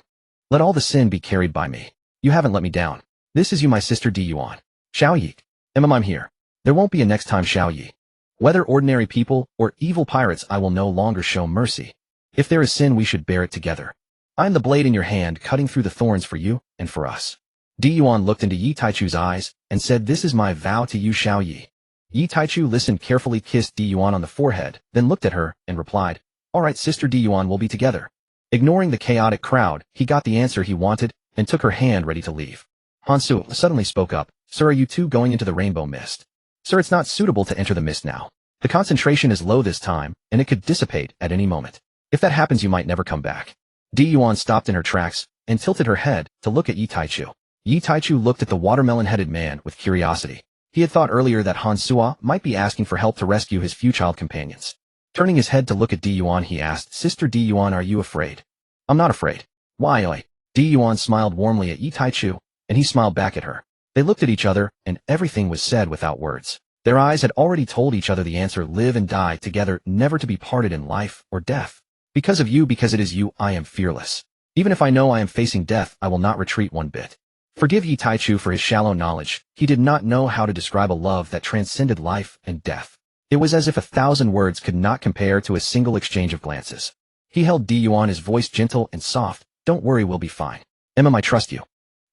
Let all the sin be carried by me. You haven't let me down. This is you, my sister Di Yuan. Xiao Yi. I'm here. There won't be a next time, Xiao Yi. Whether ordinary people or evil pirates, I will no longer show mercy. If there is sin, we should bear it together. I am the blade in your hand, cutting through the thorns for you and for us." Di Yuan looked into Yi Taichu's eyes and said, "This is my vow to you, Xiao Yi." Yi Taichu listened carefully, kissed Di Yuan on the forehead, then looked at her and replied, "All right, sister Di Yuan, we'll be together." Ignoring the chaotic crowd, he got the answer he wanted and took her hand, ready to leave. Hansu suddenly spoke up, "Sir, are you two going into the rainbow mist?" "Sir, it's not suitable to enter the mist now. The concentration is low this time, and it could dissipate at any moment. If that happens, you might never come back." Di Yuan stopped in her tracks and tilted her head to look at Yi Taichu. Yi Taichu looked at the watermelon-headed man with curiosity. He had thought earlier that Han Suo might be asking for help to rescue his few child companions. Turning his head to look at Di Yuan, he asked, "Sister Di Yuan, are you afraid?" "I'm not afraid." "Why?" Di Yuan smiled warmly at Yi Taichu, and he smiled back at her. They looked at each other, and everything was said without words. Their eyes had already told each other the answer: live and die together, never to be parted in life or death. "Because of you, because it is you, I am fearless. Even if I know I am facing death, I will not retreat one bit." Forgive Yi Taichu for his shallow knowledge. He did not know how to describe a love that transcended life and death. It was as if 1,000 words could not compare to a single exchange of glances. He held Di Yuan, his voice gentle and soft. "Don't worry, we'll be fine. I trust you."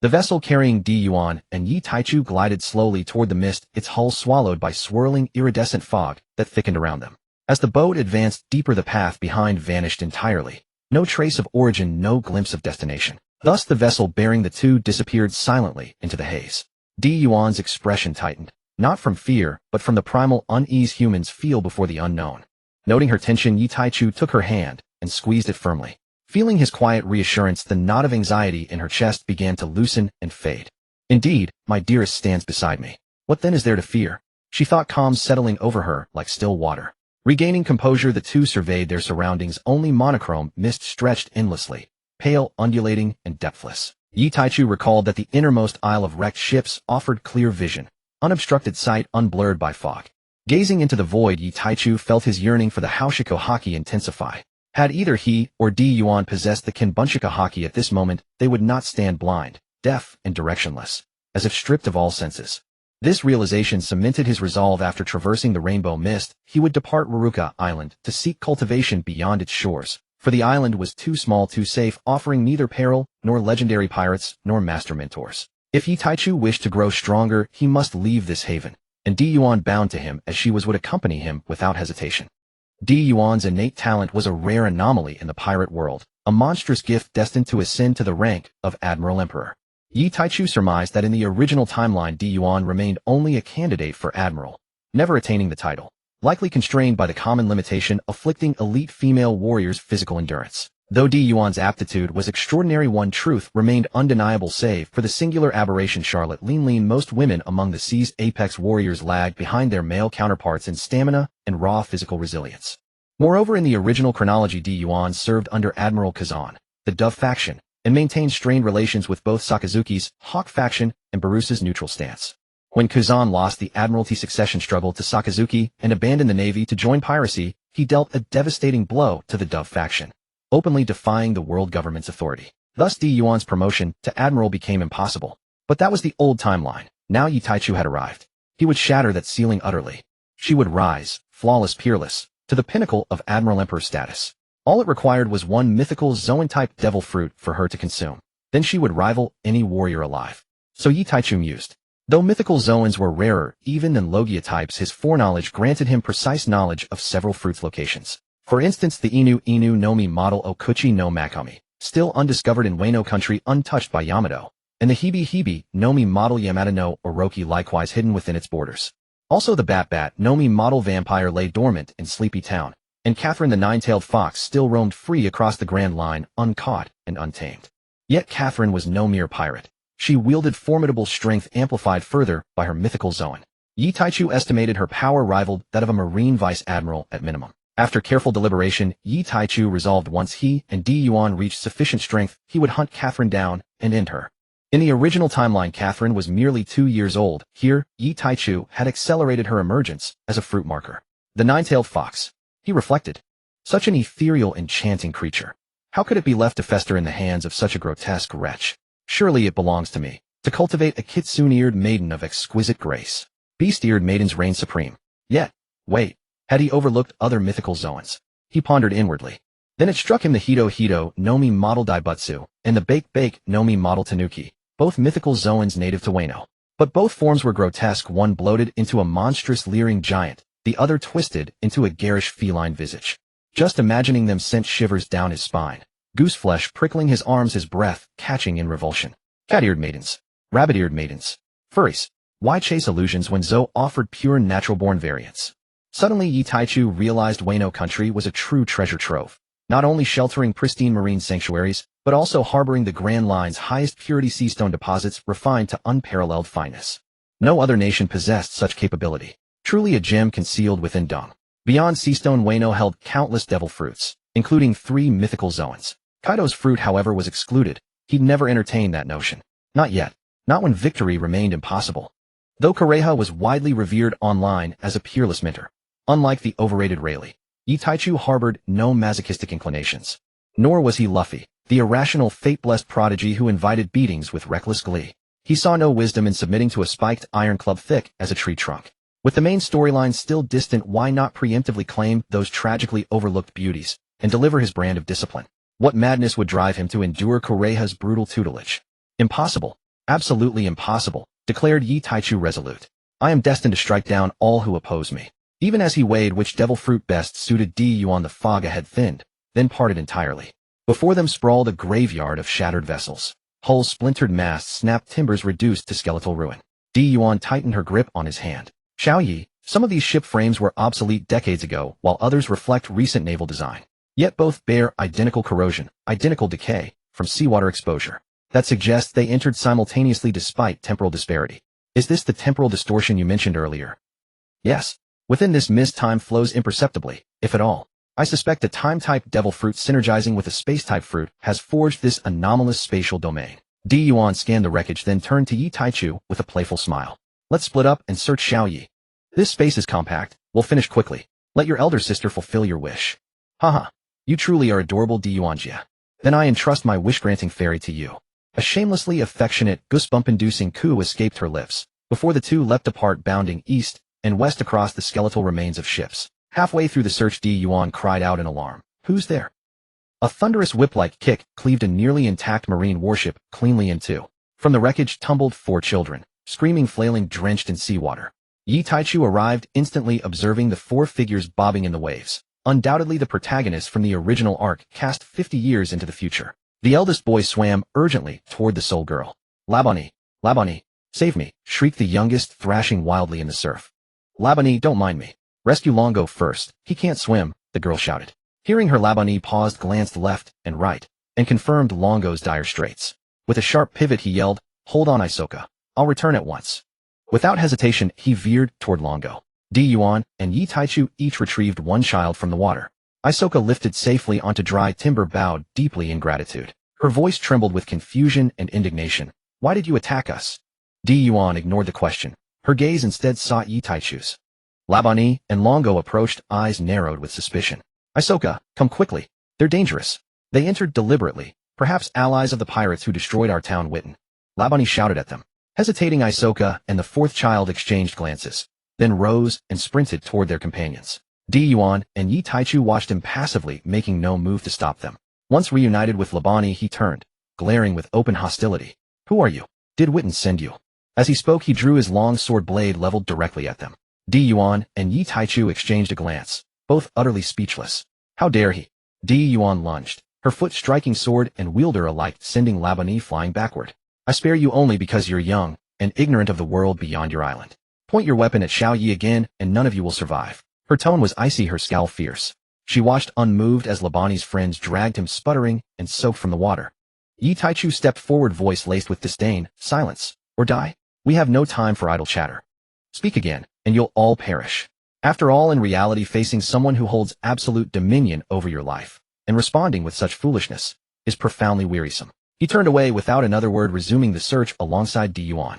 The vessel carrying Di Yuan and Yi Taichu glided slowly toward the mist, its hull swallowed by swirling, iridescent fog that thickened around them. As the boat advanced deeper, the path behind vanished entirely. No trace of origin, no glimpse of destination. Thus the vessel bearing the two disappeared silently into the haze. Di Yuan's expression tightened, not from fear, but from the primal unease humans feel before the unknown. Noting her tension, Yi Taichu took her hand and squeezed it firmly. Feeling his quiet reassurance, the knot of anxiety in her chest began to loosen and fade. "Indeed, my dearest stands beside me. What then is there to fear?" She thought, calm settling over her like still water. Regaining composure, the two surveyed their surroundings. Only monochrome mist stretched endlessly, pale, undulating, and depthless. Yi Taichu recalled that the innermost isle of wrecked ships offered clear vision, unobstructed sight unblurred by fog. Gazing into the void, Yi Taichu felt his yearning for the Haushiko Haki intensify. Had either he or Di Yuan possessed the Kinbunshika Haki at this moment, they would not stand blind, deaf, and directionless, as if stripped of all senses. This realization cemented his resolve. After traversing the rainbow mist, he would depart Ruluka Island to seek cultivation beyond its shores, for the island was too small, too safe, offering neither peril, nor legendary pirates, nor master mentors. If Yi Taichu wished to grow stronger, he must leave this haven, and Di Yuan, bound to him as she was, would accompany him without hesitation. Di Yuan's innate talent was a rare anomaly in the pirate world, a monstrous gift destined to ascend to the rank of Admiral Emperor. Yi Taichu surmised that in the original timeline Di Yuan remained only a candidate for Admiral, never attaining the title, likely constrained by the common limitation afflicting elite female warriors' physical endurance. Though Di Yuan's aptitude was extraordinary, one truth remained undeniable: save for the singular aberration Charlotte Lean, most women among the sea's apex warriors lagged behind their male counterparts in stamina and raw physical resilience. Moreover, in the original chronology, Di Yuan served under Admiral Kazan, the Dove faction, and maintained strained relations with both Sakazuki's Hawk faction and Barusa's neutral stance. When Kazan lost the Admiralty succession struggle to Sakazuki and abandoned the navy to join piracy, he dealt a devastating blow to the Dove faction, openly defying the world government's authority. Thus Di Yuan's promotion to Admiral became impossible. But that was the old timeline. Now Yi Taichu had arrived. He would shatter that ceiling utterly. She would rise, flawless, peerless, to the pinnacle of Admiral Emperor status. All it required was one mythical Zoan-type devil fruit for her to consume. Then she would rival any warrior alive. So Yi Taichu mused. Though mythical Zoans were rarer even than Logia types, his foreknowledge granted him precise knowledge of several fruits' locations. For instance, the Inu no Mi model Okuchi no Makami, still undiscovered in Wano country, untouched by Yamato, and the Hibi no Mi model Yamata no Orochi, likewise hidden within its borders. Also the Bat Nomi model vampire lay dormant in Sleepy Town, and Catherine the nine-tailed fox still roamed free across the Grand Line, uncaught and untamed. Yet Catherine was no mere pirate. She wielded formidable strength amplified further by her mythical Zoan. Yi Taichu estimated her power rivaled that of a Marine Vice Admiral at minimum. After careful deliberation, Yi Taichu resolved once he and Yuan reached sufficient strength, he would hunt Catherine down and end her. In the original timeline, Catherine was merely 2 years old. Here, Yi Taichu had accelerated her emergence as a fruit marker. The nine-tailed fox. He reflected. Such an ethereal, enchanting creature. How could it be left to fester in the hands of such a grotesque wretch? Surely it belongs to me, to cultivate a kitsune-eared maiden of exquisite grace. Beast-eared maidens reign supreme. Yet, wait, had he overlooked other mythical Zoans? He pondered inwardly. Then it struck him the Hito Nomi model Daibutsu and the Bake Nomi model Tanuki, both mythical Zoans native to Wano. But both forms were grotesque, one bloated into a monstrous leering giant, the other twisted into a garish feline visage. Just imagining them sent shivers down his spine. Gooseflesh prickling his arms, his breath catching in revulsion. Cat-eared maidens. Rabbit-eared maidens. Furries. Why chase illusions when Zo offered pure natural-born variants? Suddenly Yi Taichu realized Wano country was a true treasure trove, not only sheltering pristine marine sanctuaries, but also harboring the Grand Line's highest purity seastone deposits refined to unparalleled fineness. No other nation possessed such capability. Truly a gem concealed within dung. Beyond seastone, Wano held countless devil fruits, including 3 mythical Zoans. Kaido's fruit, however, was excluded. He'd never entertained that notion. Not yet. Not when victory remained impossible. Though Kureha was widely revered online as a peerless mentor, unlike the overrated Rayleigh, Yi Taichu harbored no masochistic inclinations. Nor was he Luffy, the irrational fate-blessed prodigy who invited beatings with reckless glee. He saw no wisdom in submitting to a spiked iron club thick as a tree trunk. With the main storyline still distant, why not preemptively claim those tragically overlooked beauties and deliver his brand of discipline? What madness would drive him to endure Kureha's brutal tutelage? Impossible. Absolutely impossible, declared Yi Taichu resolute. I am destined to strike down all who oppose me. Even as he weighed which devil fruit best suited Yuan, the fog ahead thinned, then parted entirely. Before them sprawled a graveyard of shattered vessels. Hulls, splintered masts, snapped timbers reduced to skeletal ruin. Yuan tightened her grip on his hand. Xiao Yi, some of these ship frames were obsolete decades ago, while others reflect recent naval design. Yet both bear identical corrosion, identical decay, from seawater exposure. That suggests they entered simultaneously despite temporal disparity. Is this the temporal distortion you mentioned earlier? Yes. Within this mist, time flows imperceptibly, if at all. I suspect a time-type devil fruit synergizing with a space-type fruit has forged this anomalous spatial domain. Yuan scanned the wreckage, then turned to Yi Taichu with a playful smile. Let's split up and search Xiao Yi. This space is compact. We'll finish quickly. Let your elder sister fulfill your wish. Haha. You truly are adorable, Yuanjia. Then I entrust my wish-granting fairy to you. A shamelessly affectionate, goosebump-inducing coo escaped her lips, before the two leapt apart, bounding east and west across the skeletal remains of ships. Halfway through the search, Yuan cried out in alarm. Who's there? A thunderous whip-like kick cleaved a nearly intact marine warship cleanly in two. From the wreckage tumbled 4 children, screaming, flailing, drenched in seawater. Yi Taichu arrived instantly, observing the 4 figures bobbing in the waves. Undoubtedly the protagonists from the original arc, cast 50 years into the future. The eldest boy swam urgently toward the soul girl. Labani, Labani, save me, shrieked the youngest, thrashing wildly in the surf. Labani, don't mind me. Rescue Longo first. He can't swim, the girl shouted. Hearing her, Labani paused, glanced left and right, and confirmed Longo's dire straits. With a sharp pivot he yelled, Hold on, Isoka. I'll return at once. Without hesitation, he veered toward Longo. Yuan and Yi Taichu each retrieved 1 child from the water. Isoka, lifted safely onto dry timber, bowed deeply in gratitude. Her voice trembled with confusion and indignation. Why did you attack us? Yuan ignored the question. Her gaze instead sought Yi Taichu's. Labani and Longo approached, eyes narrowed with suspicion. Isoka, come quickly. They're dangerous. They entered deliberately, perhaps allies of the pirates who destroyed our town, Witten. Labani shouted at them. Hesitating, Isoka and the 4th child exchanged glances, then rose and sprinted toward their companions. Yuan and Yi Taichu watched impassively, making no move to stop them. Once reunited with Labani, he turned, glaring with open hostility. Who are you? Did Witten send you? As he spoke, he drew his long sword blade leveled directly at them. Yuan and Yi Taichu exchanged a glance, both utterly speechless. How dare he? Yuan lunged, her foot striking sword and wielder alike, sending Labani flying backward. I spare you only because you're young and ignorant of the world beyond your island. Point your weapon at Xiao Yi again, and none of you will survive. Her tone was icy, her scowl fierce. She watched unmoved as Labani's friends dragged him sputtering and soaked from the water. Yi Taichu stepped forward, voice laced with disdain. Silence, or die. We have no time for idle chatter. Speak again, and you'll all perish. After all, in reality, facing someone who holds absolute dominion over your life, and responding with such foolishness, is profoundly wearisome. He turned away without another word, resuming the search alongside Gion.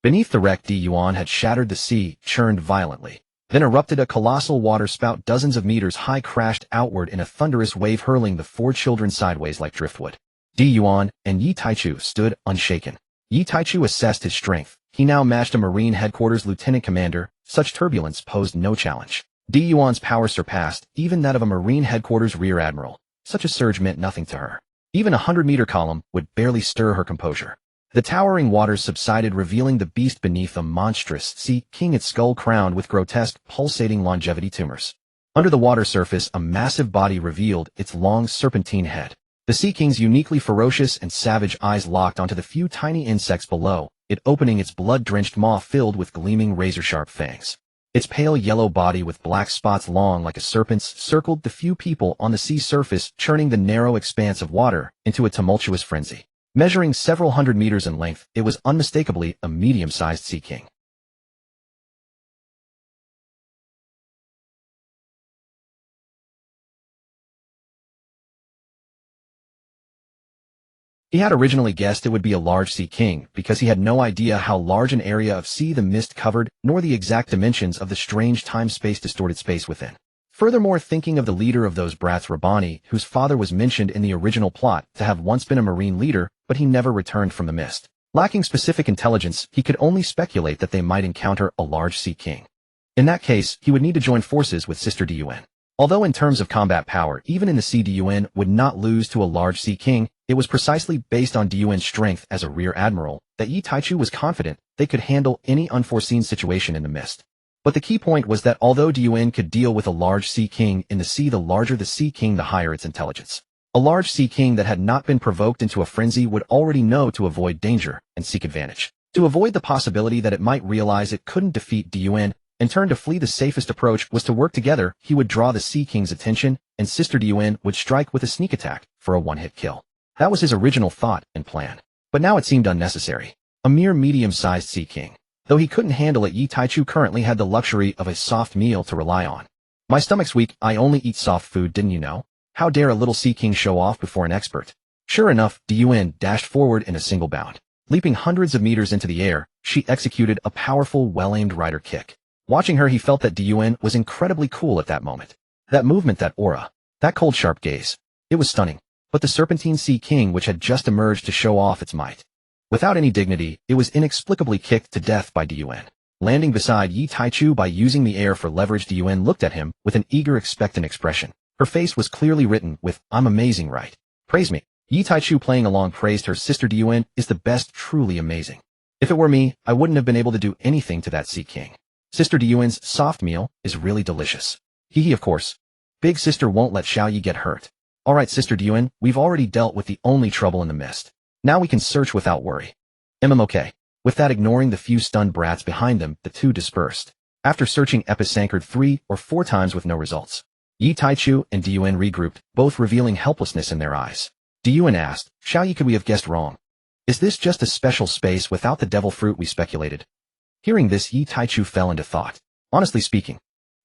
Beneath the wreck, Gion had shattered. The sea churned violently. Then erupted a colossal water spout dozens of meters high, crashed outward in a thunderous wave, hurling the four children sideways like driftwood. Yuan and Yi Taichu stood unshaken. Yi Taichu assessed his strength. He now matched a Marine headquarters lieutenant commander. Such turbulence posed no challenge. Yuan's power surpassed even that of a Marine headquarters rear admiral. Such a surge meant nothing to her. Even a 100-meter column would barely stir her composure. The towering waters subsided, revealing the beast beneath, a monstrous sea king, its skull crowned with grotesque, pulsating longevity tumors. Under the water surface, a massive body revealed its long, serpentine head. The Sea King's uniquely ferocious and savage eyes locked onto the few tiny insects below, it opening its blood-drenched maw filled with gleaming razor-sharp fangs. Its pale yellow body with black spots long like a serpent's circled the few people on the sea surface, churning the narrow expanse of water into a tumultuous frenzy. Measuring several hundred meters in length, it was unmistakably a medium-sized Sea King. He had originally guessed it would be a large Sea King because he had no idea how large an area of sea the mist covered, nor the exact dimensions of the strange time-space distorted space within. Furthermore, thinking of the leader of those brats, Rabani, whose father was mentioned in the original plot to have once been a Marine leader, but he never returned from the mist. Lacking specific intelligence, he could only speculate that they might encounter a large Sea King. In that case, he would need to join forces with Sister Dun. Although in terms of combat power, even in the sea, Dun would not lose to a large Sea King, it was precisely based on Dun's strength as a rear admiral that Yi Taichu was confident they could handle any unforeseen situation in the mist. But the key point was that although Dun could deal with a large Sea King in the sea, the larger the Sea King, the higher its intelligence. A large Sea King that had not been provoked into a frenzy would already know to avoid danger and seek advantage. To avoid the possibility that it might realize it couldn't defeat Dun and turn to flee, the safest approach was to work together. He would draw the Sea King's attention, and Sister Dun would strike with a sneak attack for a one-hit kill. That was his original thought and plan. But now it seemed unnecessary. A mere medium-sized Sea King. Though he couldn't handle it, Yi Taichu currently had the luxury of a soft meal to rely on. My stomach's weak, I only eat soft food, didn't you know? How dare a little Sea King show off before an expert? Sure enough, Dun dashed forward in a single bound. Leaping hundreds of meters into the air, she executed a powerful, well-aimed rider kick. Watching her, he felt that Dun was incredibly cool at that moment. That movement, that aura, that cold, sharp gaze. It was stunning. But the serpentine Sea King, which had just emerged to show off its might. Without any dignity, it was inexplicably kicked to death by Dun. Landing beside Yi Taichu by using the air for leverage, Dun looked at him with an eager, expectant expression. Her face was clearly written with, "I'm amazing, right? Praise me." Yi Taichu, playing along, praised her. Sister Dun is the best, truly amazing. If it were me, I wouldn't have been able to do anything to that Sea King. Sister Dun's soft meal is really delicious. Hee, of course. Big sister won't let Xiao Yi get hurt. All right, Sister Dun, we've already dealt with the only trouble in the mist. Now we can search without worry. Okay. With that, ignoring the few stunned brats behind them, the two dispersed. After searching episanchored 3 or 4 times with no results, Yi Taichu and Dun regrouped, both revealing helplessness in their eyes. Dun asked, "Xiao Yi, could we have guessed wrong? Is this just a special space without the devil fruit we speculated?" Hearing this, Yi Taichu fell into thought. Honestly speaking,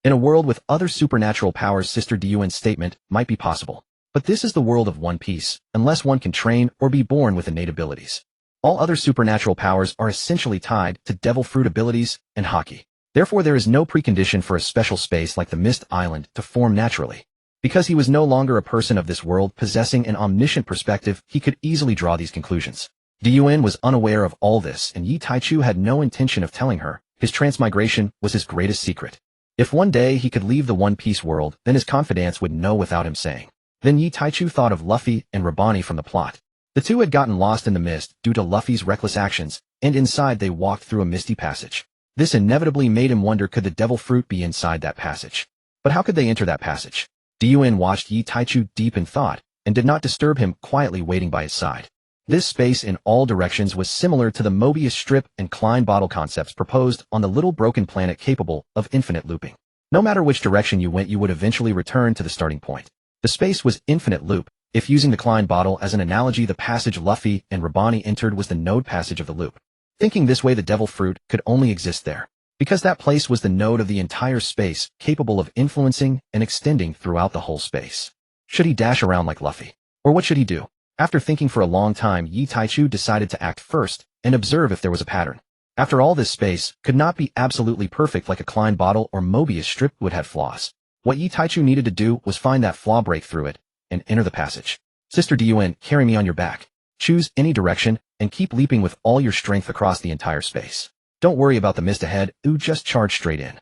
in a world with other supernatural powers, Sister Dun's statement might be possible. But this is the world of One Piece, unless one can train or be born with innate abilities. All other supernatural powers are essentially tied to devil fruit abilities and haki. Therefore, there is no precondition for a special space like the Mist Island to form naturally. Because he was no longer a person of this world possessing an omniscient perspective, he could easily draw these conclusions. Dun was unaware of all this, and Yi Taichu had no intention of telling her. His transmigration was his greatest secret. If one day he could leave the One Piece world, then his confidants would know without him saying. Then Yi Taichu thought of Luffy and Rabani from the plot. The two had gotten lost in the mist due to Luffy's reckless actions, and inside they walked through a misty passage. This inevitably made him wonder, could the devil fruit be inside that passage? But how could they enter that passage? Dun watched Yi Taichu deep in thought, and did not disturb him, quietly waiting by his side. This space in all directions was similar to the Mobius strip and Klein bottle concepts proposed on the little broken planet capable of infinite looping. No matter which direction you went, you would eventually return to the starting point. The space was infinite loop. If using the Klein bottle as an analogy, the passage Luffy and Rabani entered was the node passage of the loop. Thinking this way, the devil fruit could only exist there, because that place was the node of the entire space, capable of influencing and extending throughout the whole space. Should he dash around like Luffy? Or what should he do? After thinking for a long time, Yi Taichu decided to act first and observe if there was a pattern. After all, this space could not be absolutely perfect like a Klein bottle or Mobius strip would have flaws. What Yi Taichu needed to do was find that flaw, break through it, and enter the passage. Sister Gion, carry me on your back. Choose any direction and keep leaping with all your strength across the entire space. Don't worry about the mist ahead, just charge straight in.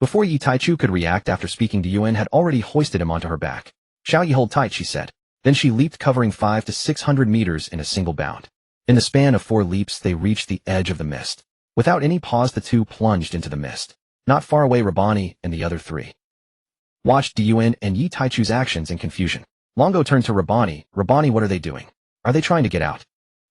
Before Yi Taichu could react after speaking, Gion had already hoisted him onto her back. Shall you hold tight, she said. Then she leaped, covering 500 to 600 meters in a single bound. In the span of 4 leaps, they reached the edge of the mist. Without any pause, the two plunged into the mist. Not far away, Rabani and the other 3 watched Gion and Yi Taichu's actions in confusion. Longo turned to Rabani. Rabani, what are they doing? Are they trying to get out?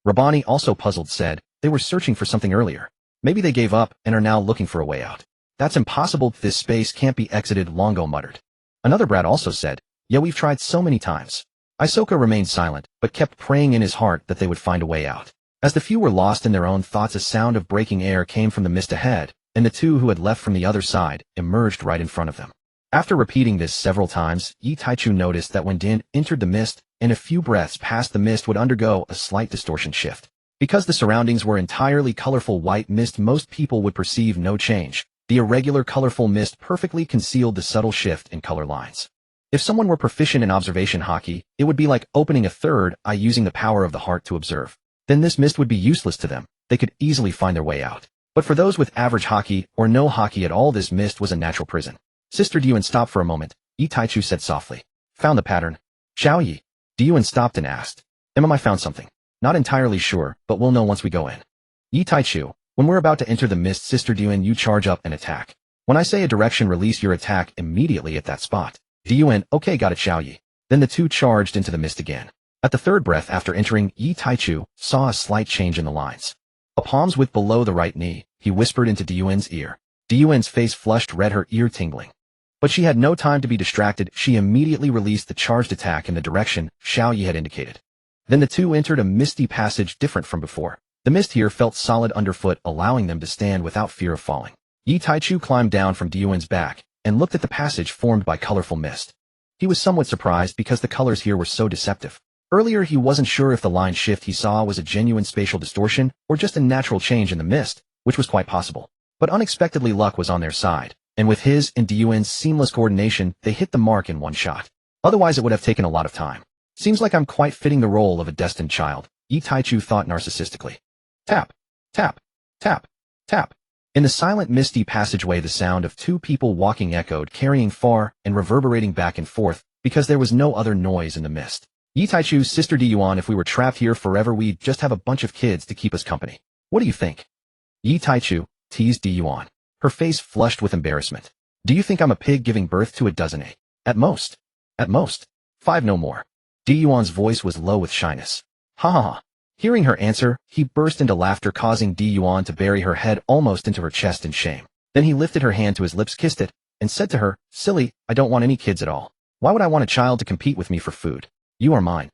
Rabani, also puzzled, said, they were searching for something earlier. Maybe they gave up and are now looking for a way out. That's impossible. This space can't be exited, Longo muttered. Another brat also said, yeah, we've tried so many times. Isoka remained silent, but kept praying in his heart that they would find a way out. As the few were lost in their own thoughts, a sound of breaking air came from the mist ahead, and the 2 who had left from the other side emerged right in front of them. After repeating this several times, Yi Taichu noticed that when Din entered the mist, and a few breaths past, the mist would undergo a slight distortion shift. Because the surroundings were entirely colorful white mist, most people would perceive no change. The irregular colorful mist perfectly concealed the subtle shift in color lines. If someone were proficient in observation haki, it would be like opening a third eye using the power of the heart to observe. Then this mist would be useless to them. They could easily find their way out. But for those with average haki or no haki at all, this mist was a natural prison. Sister Gion, stop for a moment, Yi Taichu said softly. Found the pattern? Xiao Yi? Gion stopped and asked. I found something. Not entirely sure, but we'll know once we go in. Yi Taichu, when we're about to enter the mist, Sister Gion, you charge up and attack. When I say a direction, release your attack immediately at that spot. Gion, okay, got it, Xiao Yi. Then the 2 charged into the mist again. At the 3rd breath after entering, Yi Taichu saw a slight change in the lines. A palm's width below the right knee, he whispered into Diyuan's ear. Diyuan's face flushed red, her ear tingling. But she had no time to be distracted. She immediately released the charged attack in the direction Xiao Yi had indicated. Then the 2 entered a misty passage different from before. The mist here felt solid underfoot, allowing them to stand without fear of falling. Yi Taichu climbed down from Diyuan's back and looked at the passage formed by colorful mist. He was somewhat surprised because the colors here were so deceptive. Earlier he wasn't sure if the line shift he saw was a genuine spatial distortion or just a natural change in the mist, which was quite possible. But unexpectedly luck was on their side, and with his and Diyuan's seamless coordination, they hit the mark in one shot. Otherwise it would have taken a lot of time. Seems like I'm quite fitting the role of a destined child, Yi Taichu thought narcissistically. Tap, tap, tap, tap. In the silent misty passageway, the sound of 2 people walking echoed, carrying far and reverberating back and forth, because there was no other noise in the mist. Yi Taichu's sister Diyuan, if we were trapped here forever, we'd just have a bunch of kids to keep us company. What do you think? Yi Taichu teased Diyuan. Her face flushed with embarrassment. Do you think I'm a pig giving birth to a dozen? At most. At most. 5, no more. Diyuan's voice was low with shyness. Ha ha ha. Hearing her answer, he burst into laughter, causing Diyuan to bury her head almost into her chest in shame. Then he lifted her hand to his lips, kissed it, and said to her, silly, I don't want any kids at all. Why would I want a child to compete with me for food? You are mine.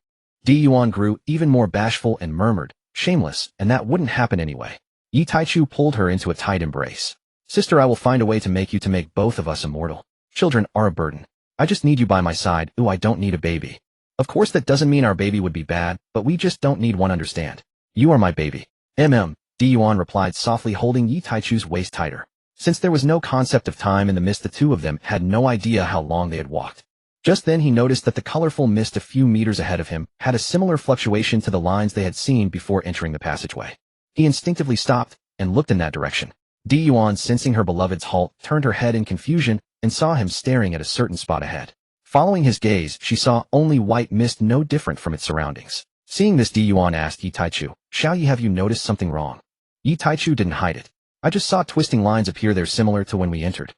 Diyuan grew even more bashful and murmured, shameless, and that wouldn't happen anyway. Yi Taichu pulled her into a tight embrace. Sister, I will find a way to make both of us immortal. Children are a burden. I just need you by my side. Ooh, I don't need a baby. Of course that doesn't mean our baby would be bad, but we just don't need one, understand? You are my baby. Diyuan replied softly, holding Yi Taichu's waist tighter. Since there was no concept of time in the mist, the 2 of them had no idea how long they had walked. Just then he noticed that the colorful mist a few meters ahead of him had a similar fluctuation to the lines they had seen before entering the passageway. He instinctively stopped and looked in that direction. Diyuan, sensing her beloved's halt, turned her head in confusion and saw him staring at a certain spot ahead. Following his gaze, she saw only white mist, no different from its surroundings. Seeing this, Diyuan asked Yi Taichu, Xiao Yi, have you noticed something wrong? Yi Taichu didn't hide it. I just saw twisting lines appear there similar to when we entered.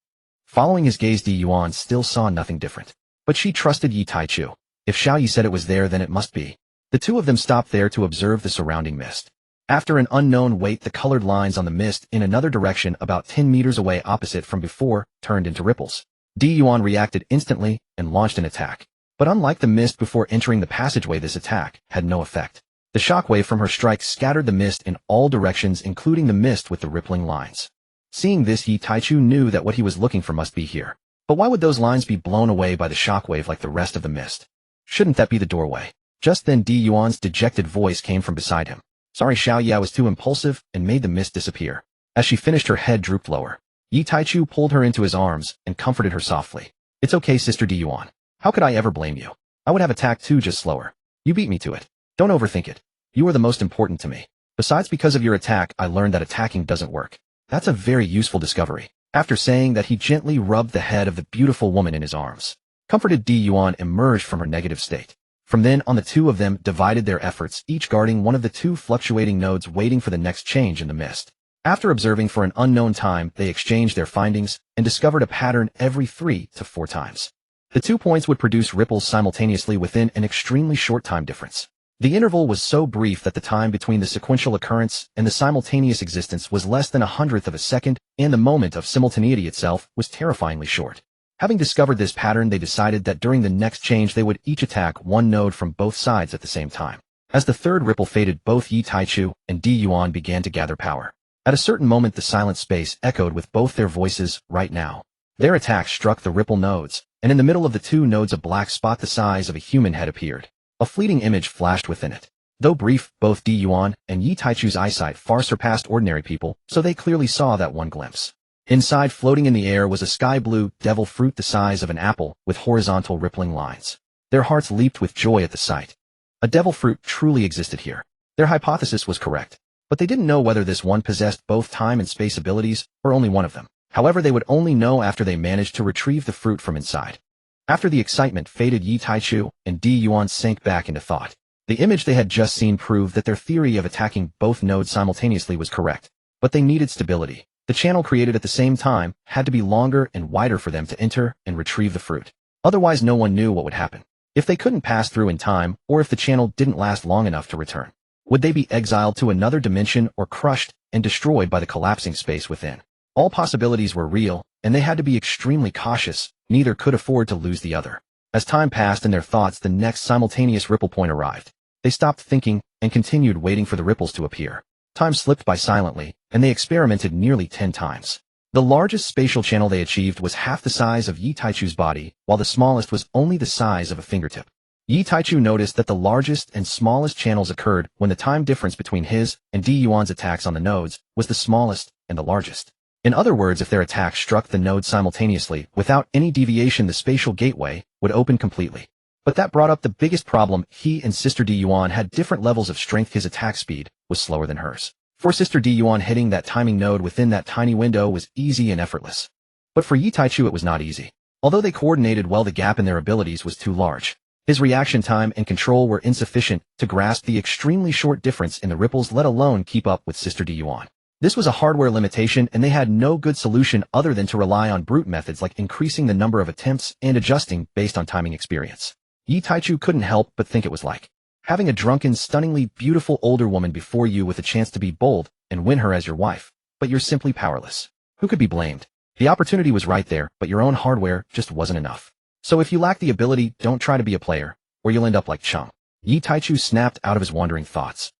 Following his gaze, Diyuan still saw nothing different. But she trusted Yi Taichu. If Xiao Yi said it was there, then it must be. The two of them stopped there to observe the surrounding mist. After an unknown wait, the colored lines on the mist in another direction about 10 meters away opposite from before turned into ripples. Gion reacted instantly and launched an attack. But unlike the mist before entering the passageway, this attack had no effect. The shockwave from her strike scattered the mist in all directions, including the mist with the rippling lines. Seeing this, Yi Taichu knew that what he was looking for must be here. But why would those lines be blown away by the shockwave like the rest of the mist? Shouldn't that be the doorway? Just then Yuan's dejected voice came from beside him. Sorry, Xiaoya was too impulsive and made the mist disappear. As she finished, her head drooped lower. Yi Taichu pulled her into his arms and comforted her softly. It's okay, Sister Yuan. How could I ever blame you? I would have attacked too, just slower. You beat me to it. Don't overthink it. You are the most important to me. Besides, because of your attack, I learned that attacking doesn't work. That's a very useful discovery. After saying that, he gently rubbed the head of the beautiful woman in his arms. Comforted, Yuan emerged from her negative state. From then on, the two of them divided their efforts, each guarding one of the two fluctuating nodes, waiting for the next change in the mist. After observing for an unknown time, they exchanged their findings and discovered a pattern every 3 to 4 times. The 2 points would produce ripples simultaneously within an extremely short time difference. The interval was so brief that the time between the sequential occurrence and the simultaneous existence was less than 1/100th of a second, and the moment of simultaneity itself was terrifyingly short. Having discovered this pattern, they decided that during the next change they would each attack one node from both sides at the same time. As the third ripple faded, both Yi Taichu and Yuan began to gather power. At a certain moment, the silent space echoed with both their voices, right now. Their attack struck the ripple nodes, and in the middle of the 2 nodes a black spot the size of a human head appeared. A fleeting image flashed within it. Though brief, both Yuan and Yi Taichu's eyesight far surpassed ordinary people, so they clearly saw that one glimpse. Inside, floating in the air, was a sky-blue devil fruit the size of an apple with horizontal rippling lines. Their hearts leaped with joy at the sight. A devil fruit truly existed here. Their hypothesis was correct, but they didn't know whether this one possessed both time and space abilities, or only one of them. However, they would only know after they managed to retrieve the fruit from inside. After the excitement faded, Yi Taichu and Yuan sank back into thought. The image they had just seen proved that their theory of attacking both nodes simultaneously was correct, but they needed stability. The channel created at the same time had to be longer and wider for them to enter and retrieve the fruit. Otherwise, no one knew what would happen. If they couldn't pass through in time, or if the channel didn't last long enough to return, would they be exiled to another dimension or crushed and destroyed by the collapsing space within? All possibilities were real, and they had to be extremely cautious. Neither could afford to lose the other. As time passed in their thoughts, the next simultaneous ripple point arrived. They stopped thinking and continued waiting for the ripples to appear. Time slipped by silently, and they experimented nearly 10 times. The largest spatial channel they achieved was half the size of Yi Taichu's body, while the smallest was only the size of a fingertip. Yi Taichu noticed that the largest and smallest channels occurred when the time difference between his and Yuan's attacks on the nodes was the smallest and the largest. In other words, if their attack struck the node simultaneously, without any deviation, the spatial gateway would open completely. But that brought up the biggest problem. He and Sister Yuan had different levels of strength. His attack speed was slower than hers. For Sister Yuan, hitting that timing node within that tiny window was easy and effortless. But for Yi Taichu, it was not easy. Although they coordinated well, the gap in their abilities was too large. His reaction time and control were insufficient to grasp the extremely short difference in the ripples, let alone keep up with Sister Yuan. This was a hardware limitation, and they had no good solution other than to rely on brute methods like increasing the number of attempts and adjusting based on timing experience. Yi Taichu couldn't help but think it was like having a drunken, stunningly beautiful older woman before you with a chance to be bold and win her as your wife, but you're simply powerless. Who could be blamed? The opportunity was right there, but your own hardware just wasn't enough. So if you lack the ability, don't try to be a player, or you'll end up like Chung. Yi Taichu snapped out of his wandering thoughts.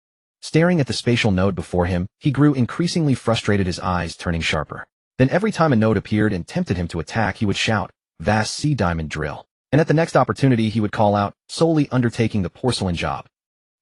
Staring at the spatial node before him, he grew increasingly frustrated, his eyes turning sharper. Then every time a node appeared and tempted him to attack, he would shout, "Vast sea diamond drill." And at the next opportunity he would call out, "Solely undertaking the porcelain job."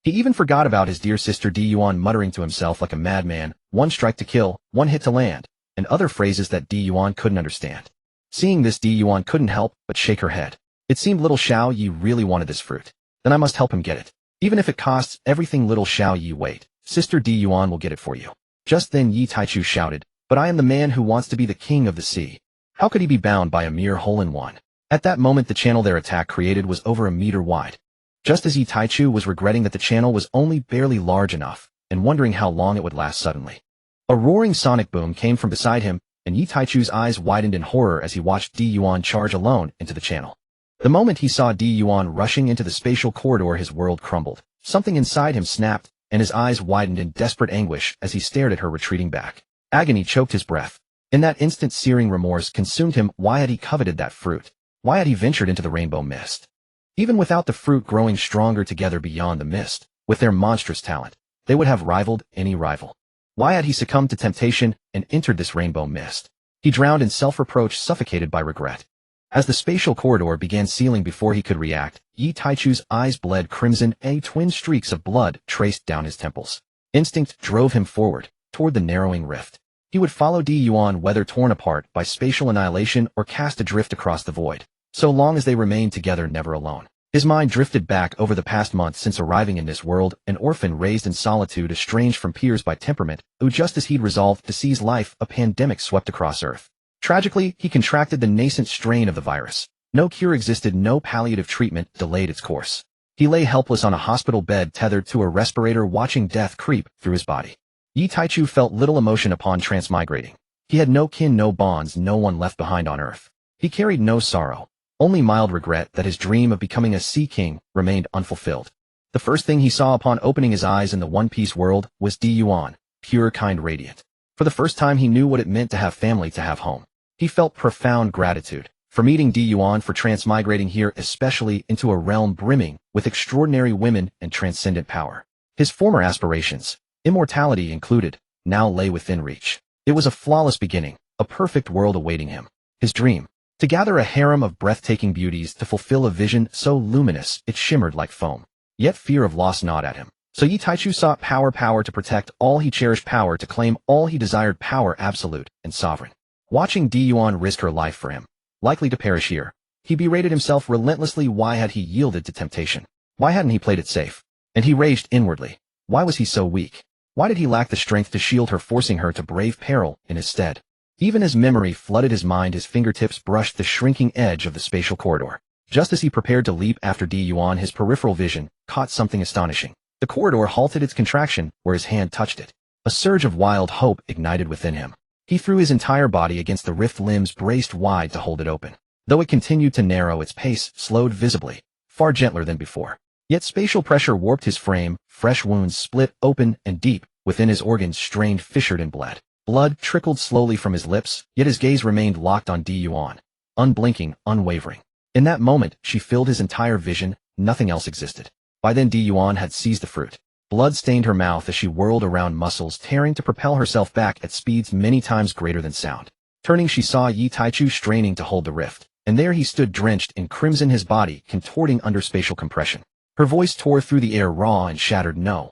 He even forgot about his dear Sister Yuan, muttering to himself like a madman, "One strike to kill, one hit to land," and other phrases that Yuan couldn't understand. Seeing this, Yuan couldn't help but shake her head. It seemed little Xiao Yi really wanted this fruit. Then I must help him get it. Even if it costs everything. Little Xiao Yi, wait. Sister Yuan will get it for you. Just then Yi Taichu shouted, "But I am the man who wants to be the king of the sea." How could he be bound by a mere hole-in-one? At that moment the channel their attack created was over a meter wide. Just as Yi Taichu was regretting that the channel was only barely large enough, and wondering how long it would last, suddenly a roaring sonic boom came from beside him, and Yi Taichu's eyes widened in horror as he watched Yuan charge alone into the channel. The moment he saw Yuan rushing into the spatial corridor, his world crumbled. Something inside him snapped, and his eyes widened in desperate anguish as he stared at her retreating back. Agony choked his breath. In that instant, searing remorse consumed him. Why had he coveted that fruit? Why had he ventured into the rainbow mist? Even without the fruit growing stronger together beyond the mist, with their monstrous talent, they would have rivaled any rival. Why had he succumbed to temptation and entered this rainbow mist? He drowned in self-reproach, suffocated by regret. As the spatial corridor began sealing before he could react, Yi Taichu's eyes bled crimson, twin streaks of blood traced down his temples. Instinct drove him forward, toward the narrowing rift. He would follow Gion whether torn apart by spatial annihilation or cast adrift across the void, so long as they remained together, never alone. His mind drifted back over the past months since arriving in this world, an orphan raised in solitude, estranged from peers by temperament, who just as he'd resolved to seize life, a pandemic swept across Earth. Tragically, he contracted the nascent strain of the virus. No cure existed, no palliative treatment delayed its course. He lay helpless on a hospital bed, tethered to a respirator, watching death creep through his body. Yi Taichu felt little emotion upon transmigrating. He had no kin, no bonds, no one left behind on Earth. He carried no sorrow, only mild regret that his dream of becoming a sea king remained unfulfilled. The first thing he saw upon opening his eyes in the one-piece world was Yuan, pure, kind, radiant. For the first time he knew what it meant to have family, to have home. He felt profound gratitude for meeting Yuan, for transmigrating here, especially into a realm brimming with extraordinary women and transcendent power. His former aspirations, immortality included, now lay within reach. It was a flawless beginning, a perfect world awaiting him. His dream, to gather a harem of breathtaking beauties, to fulfill a vision so luminous it shimmered like foam. Yet fear of loss gnawed at him. So Yi Taichu sought power, power to protect all he cherished, power to claim all he desired, power absolute and sovereign. Watching Yuan risk her life for him, likely to perish here, he berated himself relentlessly. Why had he yielded to temptation? Why hadn't he played it safe? And he raged inwardly. Why was he so weak? Why did he lack the strength to shield her, forcing her to brave peril in his stead? Even as memory flooded his mind, his fingertips brushed the shrinking edge of the spatial corridor. Just as he prepared to leap after Yuan, his peripheral vision caught something astonishing. The corridor halted its contraction where his hand touched it. A surge of wild hope ignited within him. He threw his entire body against the rift, limbs braced wide to hold it open. Though it continued to narrow, its pace slowed visibly, far gentler than before. Yet spatial pressure warped his frame, fresh wounds split open and deep within his organs strained, fissured, and bled. Blood trickled slowly from his lips, yet his gaze remained locked on Yuan, unblinking, unwavering. In that moment, she filled his entire vision, nothing else existed. By then Yuan had seized the fruit. Blood stained her mouth as she whirled around, muscles tearing to propel herself back at speeds many times greater than sound. Turning, she saw Yi Taichu straining to hold the rift, and there he stood, drenched in crimson, his body contorting under spatial compression. Her voice tore through the air, raw and shattered. No.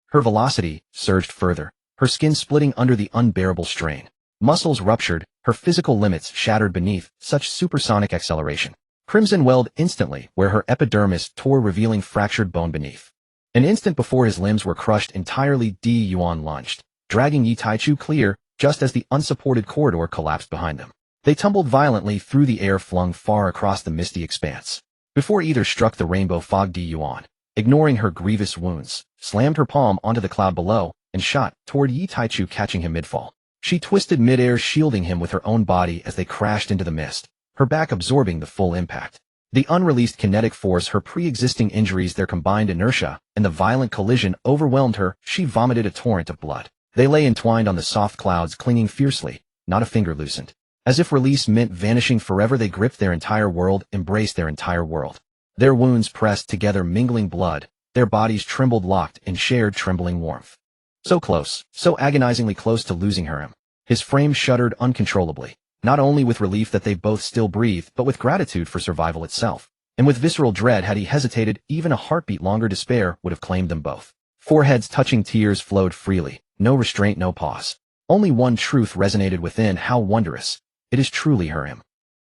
Her velocity surged further, her skin splitting under the unbearable strain. Muscles ruptured, her physical limits shattered beneath such supersonic acceleration. Crimson welled instantly where her epidermis tore, revealing fractured bone beneath. An instant before his limbs were crushed entirely, Yuan lunged, dragging Yi Taichu clear, just as the unsupported corridor collapsed behind them. They tumbled violently through the air, flung far across the misty expanse. Before either struck the rainbow fog, Yuan, ignoring her grievous wounds, slammed her palm onto the cloud below and shot toward Yi Taichu, catching him midfall. She twisted midair, shielding him with her own body as they crashed into the mist, her back absorbing the full impact. The unreleased kinetic force, her pre-existing injuries, their combined inertia, and the violent collision overwhelmed her. She vomited a torrent of blood. They lay entwined on the soft clouds, clinging fiercely, not a finger loosened. As if release meant vanishing forever, they gripped their entire world, embraced their entire world. Their wounds pressed together, mingling blood. Their bodies trembled, locked in shared trembling warmth. So close, so agonizingly close to losing her. His frame shuddered uncontrollably, not only with relief that they both still breathed, but with gratitude for survival itself. And with visceral dread, had he hesitated even a heartbeat longer, despair would have claimed them both. Foreheads touching, tears flowed freely, no restraint, no pause. Only one truth resonated within: how wondrous. It is truly her.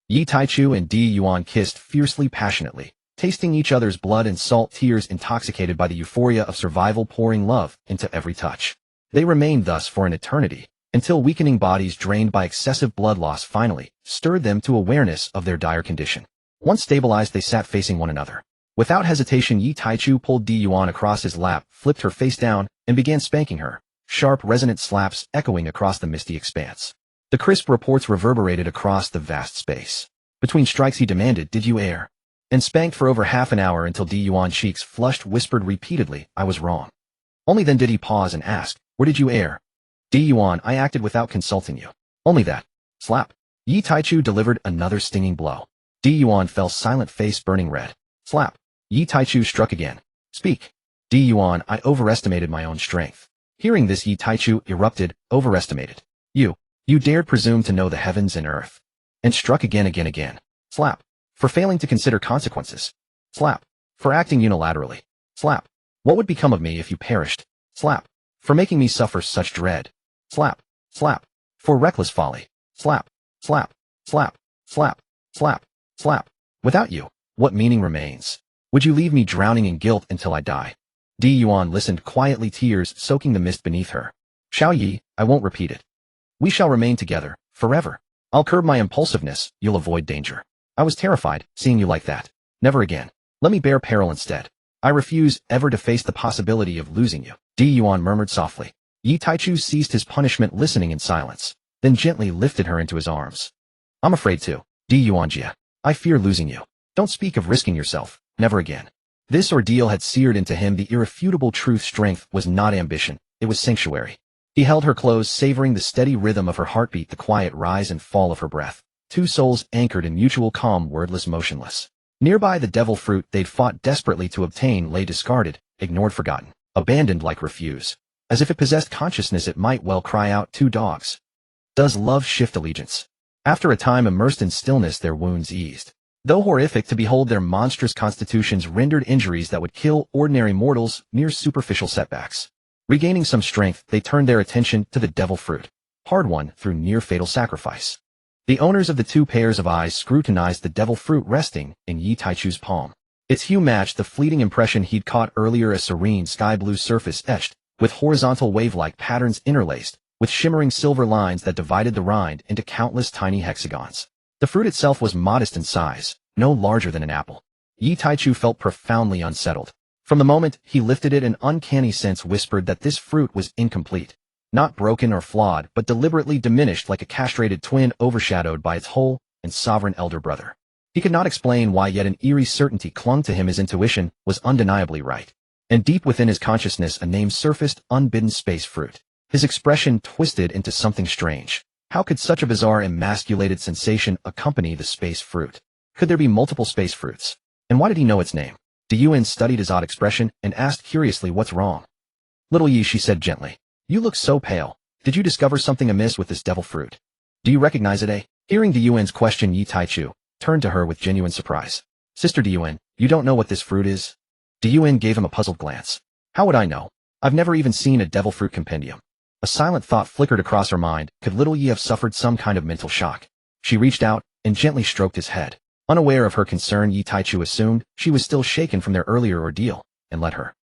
Yi Taichu and Yuan kissed fiercely, passionately, tasting each other's blood and salt, tears intoxicated by the euphoria of survival pouring love into every touch. They remained thus for an eternity, until weakening bodies drained by excessive blood loss finally stirred them to awareness of their dire condition. Once stabilized, they sat facing one another. Without hesitation, Yi Taichu pulled Yuan across his lap, flipped her face down, and began spanking her, sharp, resonant slaps echoing across the misty expanse. The crisp reports reverberated across the vast space. Between strikes he demanded, "Did you err? and spanked for over half an hour until Gion cheeks flushed whispered repeatedly, I was wrong. Only then did he pause and ask, where did you err? Gion, I acted without consulting you. Only that. Slap. Yi Taichu delivered another stinging blow. Gion fell silent, face burning red. Slap. Yi Taichu struck again. Speak. Gion, I overestimated my own strength. Hearing this, Yi Taichu erupted, overestimated. You dared presume to know the heavens and earth. And struck again. Slap. For failing to consider consequences. Slap. For acting unilaterally. Slap. What would become of me if you perished? Slap. For making me suffer such dread. Slap. Slap. For reckless folly. Slap. Slap. Slap. Slap. Slap. Slap. Without you, what meaning remains? Would you leave me drowning in guilt until I die? Gion listened quietly, tears soaking the mist beneath her. Xiao Yi, I won't repeat it. We shall remain together, forever. I'll curb my impulsiveness, you'll avoid danger. I was terrified, seeing you like that. Never again. Let me bear peril instead. I refuse ever to face the possibility of losing you. Gion murmured softly. Yi Taichu ceased his punishment, listening in silence, then gently lifted her into his arms. I'm afraid too. Gion Jia. I fear losing you. Don't speak of risking yourself. Never again. This ordeal had seared into him the irrefutable truth: strength was not ambition, it was sanctuary. He held her close, savoring the steady rhythm of her heartbeat, the quiet rise and fall of her breath. Two souls anchored in mutual calm, wordless, motionless. Nearby, the devil fruit they'd fought desperately to obtain lay discarded, ignored, forgotten, abandoned like refuse. As if it possessed consciousness, it might well cry out, two dogs. Does love shift allegiance? After a time immersed in stillness, their wounds eased. Though horrific to behold, their monstrous constitutions rendered injuries that would kill ordinary mortals mere superficial setbacks. Regaining some strength, they turned their attention to the devil fruit, hard-won through near-fatal sacrifice. The owners of the two pairs of eyes scrutinized the devil fruit resting in Yi Taichu's palm. Its hue matched the fleeting impression he'd caught earlier, a serene sky-blue surface etched with horizontal wave-like patterns interlaced with shimmering silver lines that divided the rind into countless tiny hexagons. The fruit itself was modest in size, no larger than an apple. Yi Taichu felt profoundly unsettled. From the moment he lifted it, an uncanny sense whispered that this fruit was incomplete. Not broken or flawed, but deliberately diminished, like a castrated twin overshadowed by its whole and sovereign elder brother. He could not explain why, yet an eerie certainty clung to him. His intuition was undeniably right. And deep within his consciousness a name surfaced: unbidden space fruit. His expression twisted into something strange. How could such a bizarre, emasculated sensation accompany the space fruit? Could there be multiple space fruits? And why did he know its name? Gion studied his odd expression and asked curiously, what's wrong? Little Yi, she said gently. You look so pale. Did you discover something amiss with this devil fruit? Do you recognize it, eh? Hearing Gion's question, Yi Taichu turned to her with genuine surprise. Sister Gion, you don't know what this fruit is? Gion gave him a puzzled glance. How would I know? I've never even seen a devil fruit compendium. A silent thought flickered across her mind. Could little Yi have suffered some kind of mental shock? She reached out and gently stroked his head. Unaware of her concern, Yi Taichu assumed she was still shaken from their earlier ordeal, and let her.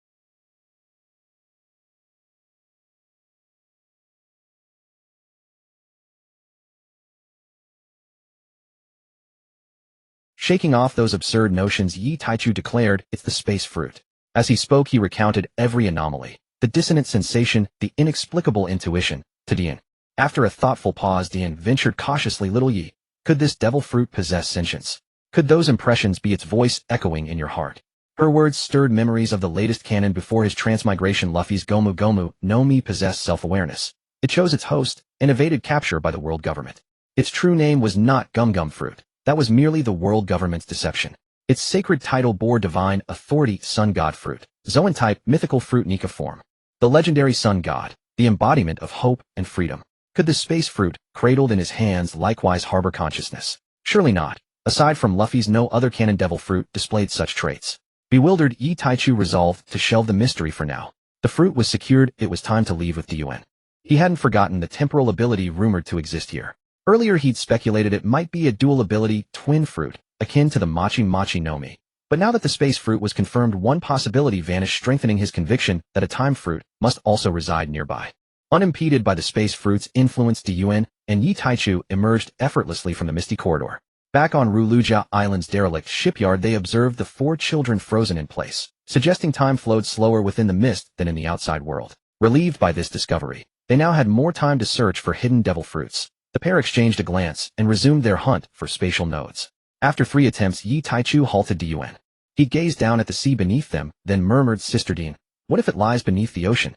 Shaking off those absurd notions, Yi Taichu declared, it's the space fruit. As he spoke, he recounted every anomaly, the dissonant sensation, the inexplicable intuition, to Dian. After a thoughtful pause, Dian ventured cautiously, little Yi, could this devil fruit possess sentience? Could those impressions be its voice echoing in your heart? Her words stirred memories of the latest canon before his transmigration. Luffy's Gomu Gomu no Mi possessed self-awareness. It chose its host and evaded capture by the world government. Its true name was not Gum Gum Fruit. That was merely the world government's deception. Its sacred title bore divine authority: Sun God Fruit. Zoan type, mythical fruit, Nika form. The legendary Sun God, the embodiment of hope and freedom. Could the space fruit, cradled in his hands, likewise harbor consciousness? Surely not. Aside from Luffy's, no other canon devil fruit displayed such traits. Bewildered, Yi Taichu resolved to shelve the mystery for now. The fruit was secured, it was time to leave with Gion. He hadn't forgotten the temporal ability rumored to exist here. Earlier he'd speculated it might be a dual ability twin fruit, akin to the Machi Machi no Mi. But now that the space fruit was confirmed, one possibility vanished, strengthening his conviction that a time fruit must also reside nearby. Unimpeded by the space fruit's influence, Gion and Yi Taichu emerged effortlessly from the misty corridor. Back on Ruluka Island's derelict shipyard, they observed the four children frozen in place, suggesting time flowed slower within the mist than in the outside world. Relieved by this discovery, they now had more time to search for hidden devil fruits. The pair exchanged a glance and resumed their hunt for spatial nodes. After 3 attempts, Yi Taichu halted Dian. He gazed down at the sea beneath them, then murmured, "Sister Dean, what if it lies beneath the ocean?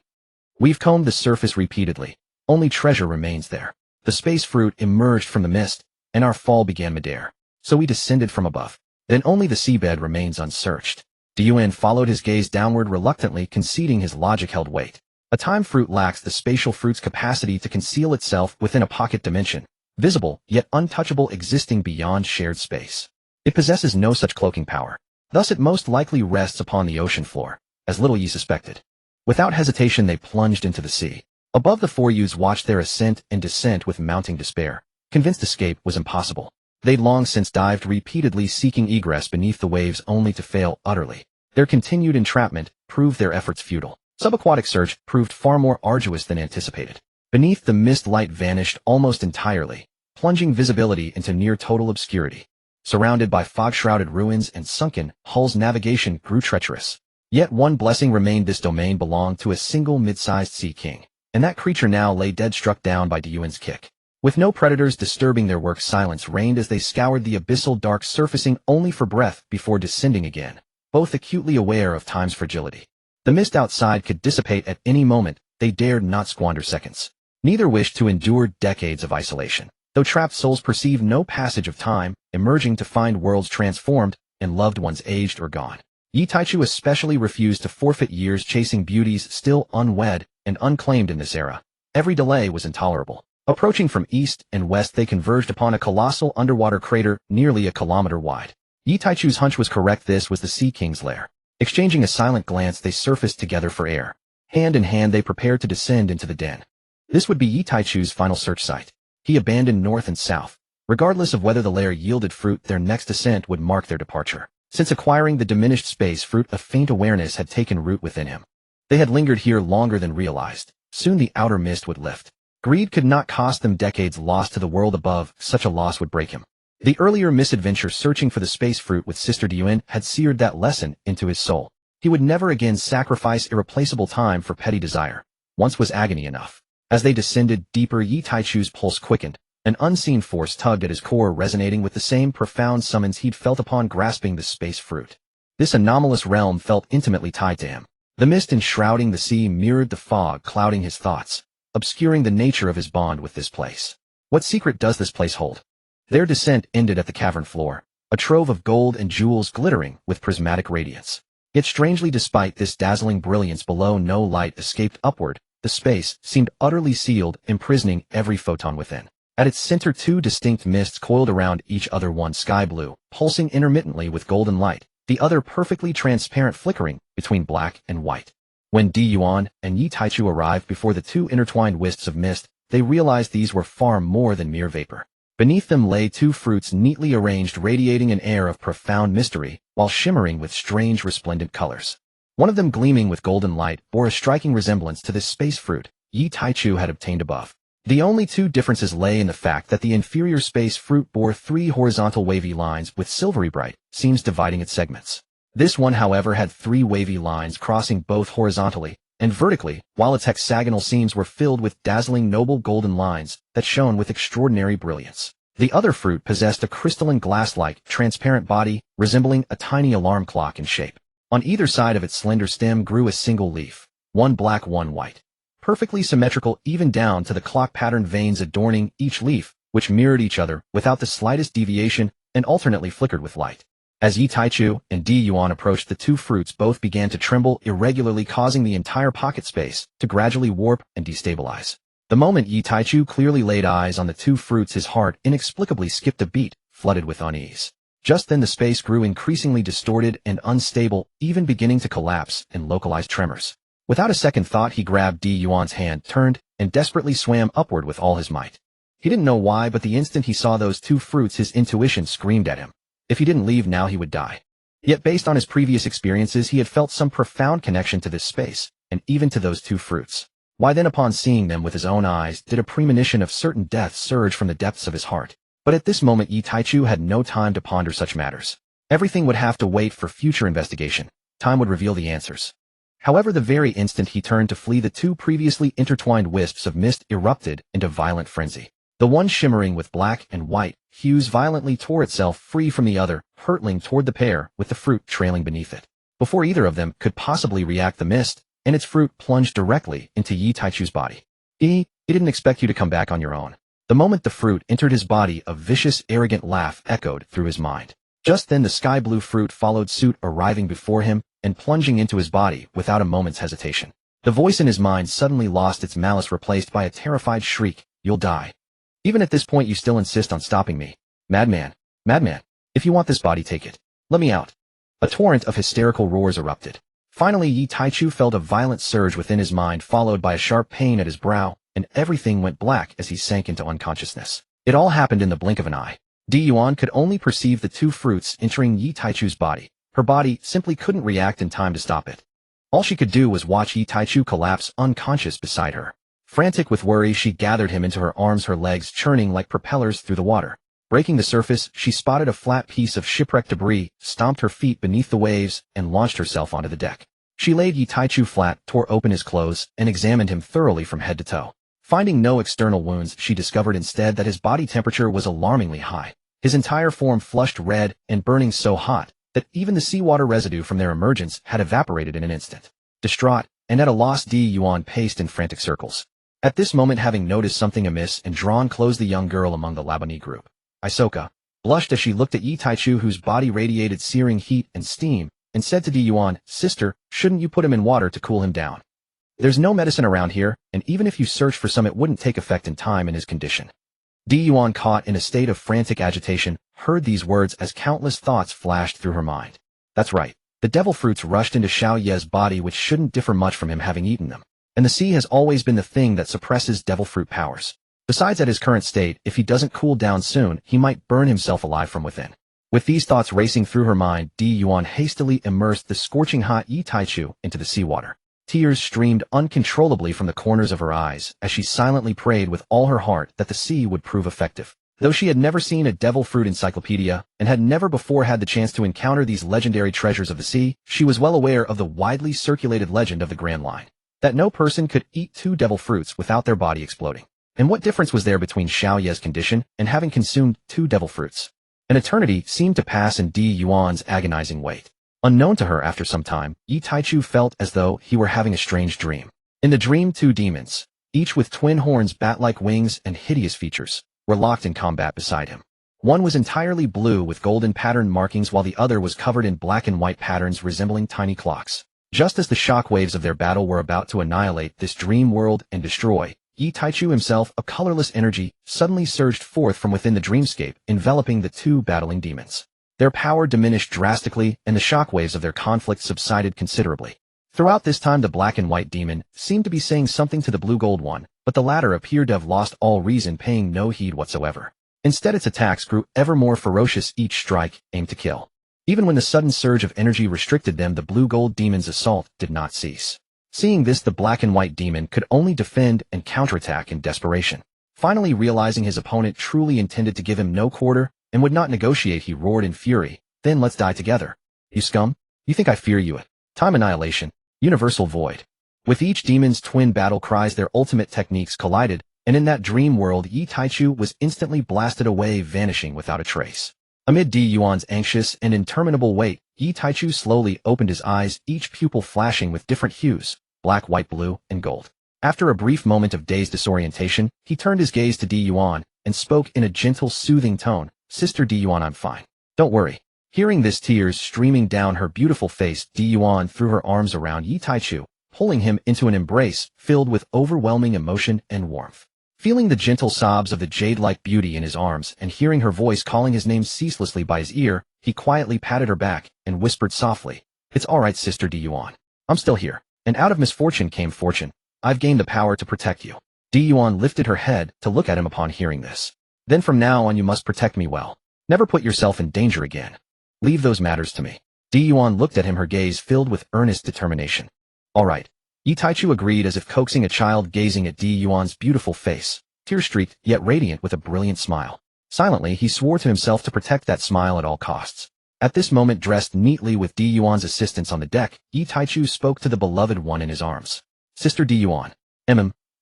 We've combed the surface repeatedly. Only treasure remains there." The space fruit emerged from the mist, and our fall began midair. So we descended from above. Then only the seabed remains unsearched. Dian followed his gaze downward reluctantly, conceding his logic held weight. A time fruit lacks the spatial fruit's capacity to conceal itself within a pocket dimension, visible yet untouchable, existing beyond shared space. It possesses no such cloaking power. Thus it most likely rests upon the ocean floor, as little Yi suspected. Without hesitation they plunged into the sea. Above, the 4 youths watched their ascent and descent with mounting despair, convinced escape was impossible. They'd long since dived repeatedly, seeking egress beneath the waves, only to fail utterly. Their continued entrapment proved their efforts futile. Subaquatic search proved far more arduous than anticipated. Beneath, the mist light vanished almost entirely, plunging visibility into near total obscurity. Surrounded by fog-shrouded ruins and sunken hulls, navigation grew treacherous. Yet one blessing remained: this domain belonged to a single mid-sized sea king, and that creature now lay dead, struck down by Dian's kick. With no predators disturbing their work, silence reigned as they scoured the abyssal dark, surfacing only for breath before descending again, both acutely aware of time's fragility. The mist outside could dissipate at any moment. They dared not squander seconds. Neither wished to endure decades of isolation. Though trapped souls perceive no passage of time, emerging to find worlds transformed and loved ones aged or gone. Yi Taichu especially refused to forfeit years chasing beauties still unwed and unclaimed in this era. Every delay was intolerable. Approaching from east and west, they converged upon a colossal underwater crater nearly a kilometer wide. Yi Taichu's hunch was correct. This was the Sea King's lair. Exchanging a silent glance, they surfaced together for air. Hand in hand, they prepared to descend into the den. This would be Yi Taichu's final search site. He abandoned north and south. Regardless of whether the lair yielded fruit, their next ascent would mark their departure. Since acquiring the diminished space fruit, a faint awareness had taken root within him. They had lingered here longer than realized. Soon the outer mist would lift. Greed could not cost them decades lost to the world above. Such a loss would break him. The earlier misadventure searching for the space fruit with Sister Dian had seared that lesson into his soul. He would never again sacrifice irreplaceable time for petty desire. Once was agony enough. As they descended deeper, Yi Taichu's pulse quickened. An unseen force tugged at his core, resonating with the same profound summons he'd felt upon grasping the space fruit. This anomalous realm felt intimately tied to him. The mist enshrouding the sea mirrored the fog clouding his thoughts, obscuring the nature of his bond with this place. What secret does this place hold? Their descent ended at the cavern floor, a trove of gold and jewels glittering with prismatic radiance. Yet strangely, despite this dazzling brilliance below, no light escaped upward. The space seemed utterly sealed, imprisoning every photon within. At its center, 2 distinct mists coiled around each other, one sky blue, pulsing intermittently with golden light, the other perfectly transparent, flickering between black and white. When Yuan and Yi Taichu arrived before the 2 intertwined wisps of mist, they realized these were far more than mere vapor. Beneath them lay 2 fruits neatly arranged, radiating an air of profound mystery, while shimmering with strange resplendent colors. One of them, gleaming with golden light, bore a striking resemblance to this space fruit Yi Taichu had obtained above. The only 2 differences lay in the fact that the inferior space fruit bore 3 horizontal wavy lines with silvery bright seams dividing its segments. This one, however, had 3 wavy lines crossing both horizontally and vertically, while its hexagonal seams were filled with dazzling noble golden lines that shone with extraordinary brilliance. The other fruit possessed a crystalline glass-like, transparent body, resembling a tiny alarm clock in shape. On either side of its slender stem grew a single leaf, one black, one white. Perfectly symmetrical, even down to the clock-patterned veins adorning each leaf, which mirrored each other without the slightest deviation and alternately flickered with light. As Yi Taichu and Yuan approached the 2 fruits, both began to tremble irregularly, causing the entire pocket space to gradually warp and destabilize. The moment Yi Taichu clearly laid eyes on the 2 fruits, his heart inexplicably skipped a beat, flooded with unease. Just then the space grew increasingly distorted and unstable, even beginning to collapse in localized tremors. Without a second thought, he grabbed Yuan's hand, turned, and desperately swam upward with all his might. He didn't know why, but the instant he saw those 2 fruits, his intuition screamed at him. If he didn't leave now, he would die. Yet based on his previous experiences, he had felt some profound connection to this space, and even to those 2 fruits. Why then, upon seeing them with his own eyes, did a premonition of certain death surge from the depths of his heart? But at this moment, Yi Taichu had no time to ponder such matters. Everything would have to wait for future investigation. Time would reveal the answers. However, the very instant he turned to flee, the 2 previously intertwined wisps of mist erupted into violent frenzy. The one shimmering with black and white hues violently tore itself free from the other, hurtling toward the pair with the fruit trailing beneath it. Before either of them could possibly react, the mist and its fruit plunged directly into Yi Taichu's body. He didn't expect you to come back on your own. The moment the fruit entered his body, a vicious, arrogant laugh echoed through his mind. Just then the sky blue fruit followed suit, arriving before him and plunging into his body without a moment's hesitation. The voice in his mind suddenly lost its malice, replaced by a terrified shriek. You'll die. Even at this point you still insist on stopping me. Madman. Madman. If you want this body, take it. Let me out. A torrent of hysterical roars erupted. Finally Yi Taichu felt a violent surge within his mind, followed by a sharp pain at his brow, and everything went black as he sank into unconsciousness. It all happened in the blink of an eye. Yuan could only perceive the two fruits entering Yi Taichu's body. Her body simply couldn't react in time to stop it. All she could do was watch Yi Taichu collapse unconscious beside her. Frantic with worry, she gathered him into her arms, her legs churning like propellers through the water. Breaking the surface, she spotted a flat piece of shipwreck debris, stomped her feet beneath the waves, and launched herself onto the deck. She laid Yi Taichu flat, tore open his clothes, and examined him thoroughly from head to toe. Finding no external wounds, she discovered instead that his body temperature was alarmingly high. His entire form flushed red and burning so hot that even the seawater residue from their emergence had evaporated in an instant. Distraught and at a loss, Yuan paced in frantic circles. At this moment, having noticed something amiss and drawn close the young girl among the Labani group, Isoka blushed as she looked at Yi Taichu, whose body radiated searing heat and steam, and said to Yuan, "Sister, shouldn't you put him in water to cool him down? There's no medicine around here, and even if you search for some, it wouldn't take effect in time in his condition." Yuan, caught in a state of frantic agitation, heard these words as countless thoughts flashed through her mind. That's right. The devil fruits rushed into Xiao Ye's body, which shouldn't differ much from him having eaten them. And the sea has always been the thing that suppresses devil fruit powers. Besides, at his current state, if he doesn't cool down soon, he might burn himself alive from within. With these thoughts racing through her mind, Yuan hastily immersed the scorching hot Yi Taichu into the seawater. Tears streamed uncontrollably from the corners of her eyes as she silently prayed with all her heart that the sea would prove effective. Though she had never seen a devil fruit encyclopedia and had never before had the chance to encounter these legendary treasures of the sea, she was well aware of the widely circulated legend of the Grand Line, that no person could eat two devil fruits without their body exploding. And what difference was there between Xiao Ye's condition and having consumed two devil fruits? An eternity seemed to pass in Yuan's agonizing wait. Unknown to her, after some time, Yi Taichu felt as though he were having a strange dream. In the dream, two demons, each with twin horns, bat-like wings, and hideous features, were locked in combat beside him. One was entirely blue with golden pattern markings, while the other was covered in black and white patterns resembling tiny clocks. Just as the shock waves of their battle were about to annihilate this dream world and destroy, Yi Taichu himself, a colorless energy, suddenly surged forth from within the dreamscape, enveloping the two battling demons. Their power diminished drastically, and the shock waves of their conflict subsided considerably. Throughout this time, the black and white demon seemed to be saying something to the blue-gold one, but the latter appeared to have lost all reason, paying no heed whatsoever. Instead, its attacks grew ever more ferocious, each strike aimed to kill. Even when the sudden surge of energy restricted them, the blue-gold demon's assault did not cease. Seeing this, the black and white demon could only defend and counterattack in desperation. Finally, realizing his opponent truly intended to give him no quarter and would not negotiate, he roared in fury, "Then let's die together. You scum! You think I fear you? Time annihilation, universal void." With each demon's twin battle cries, their ultimate techniques collided, and in that dream world, Yi Taichu was instantly blasted away, vanishing without a trace. Amid Yuan's anxious and interminable wait, Yi Taichu slowly opened his eyes, each pupil flashing with different hues: black, white, blue, and gold. After a brief moment of dazed disorientation, he turned his gaze to Yuan and spoke in a gentle, soothing tone, "Sister Yuan, I'm fine. Don't worry." Hearing this, tears streaming down her beautiful face, Yuan threw her arms around Yi Taichu, pulling him into an embrace filled with overwhelming emotion and warmth. Feeling the gentle sobs of the jade-like beauty in his arms and hearing her voice calling his name ceaselessly by his ear, he quietly patted her back and whispered softly, "It's all right, Sister Yuan. I'm still here. And out of misfortune came fortune. I've gained the power to protect you." Yuan lifted her head to look at him upon hearing this. "Then from now on you must protect me well. Never put yourself in danger again. Leave those matters to me." Yuan looked at him, her gaze filled with earnest determination. "All right." Yi Taichu agreed, as if coaxing a child, gazing at Yuan's beautiful face, tear-streaked yet radiant with a brilliant smile. Silently, he swore to himself to protect that smile at all costs. At this moment, dressed neatly with Yuan's assistance on the deck, Yi Taichu spoke to the beloved one in his arms. "Sister Yuan."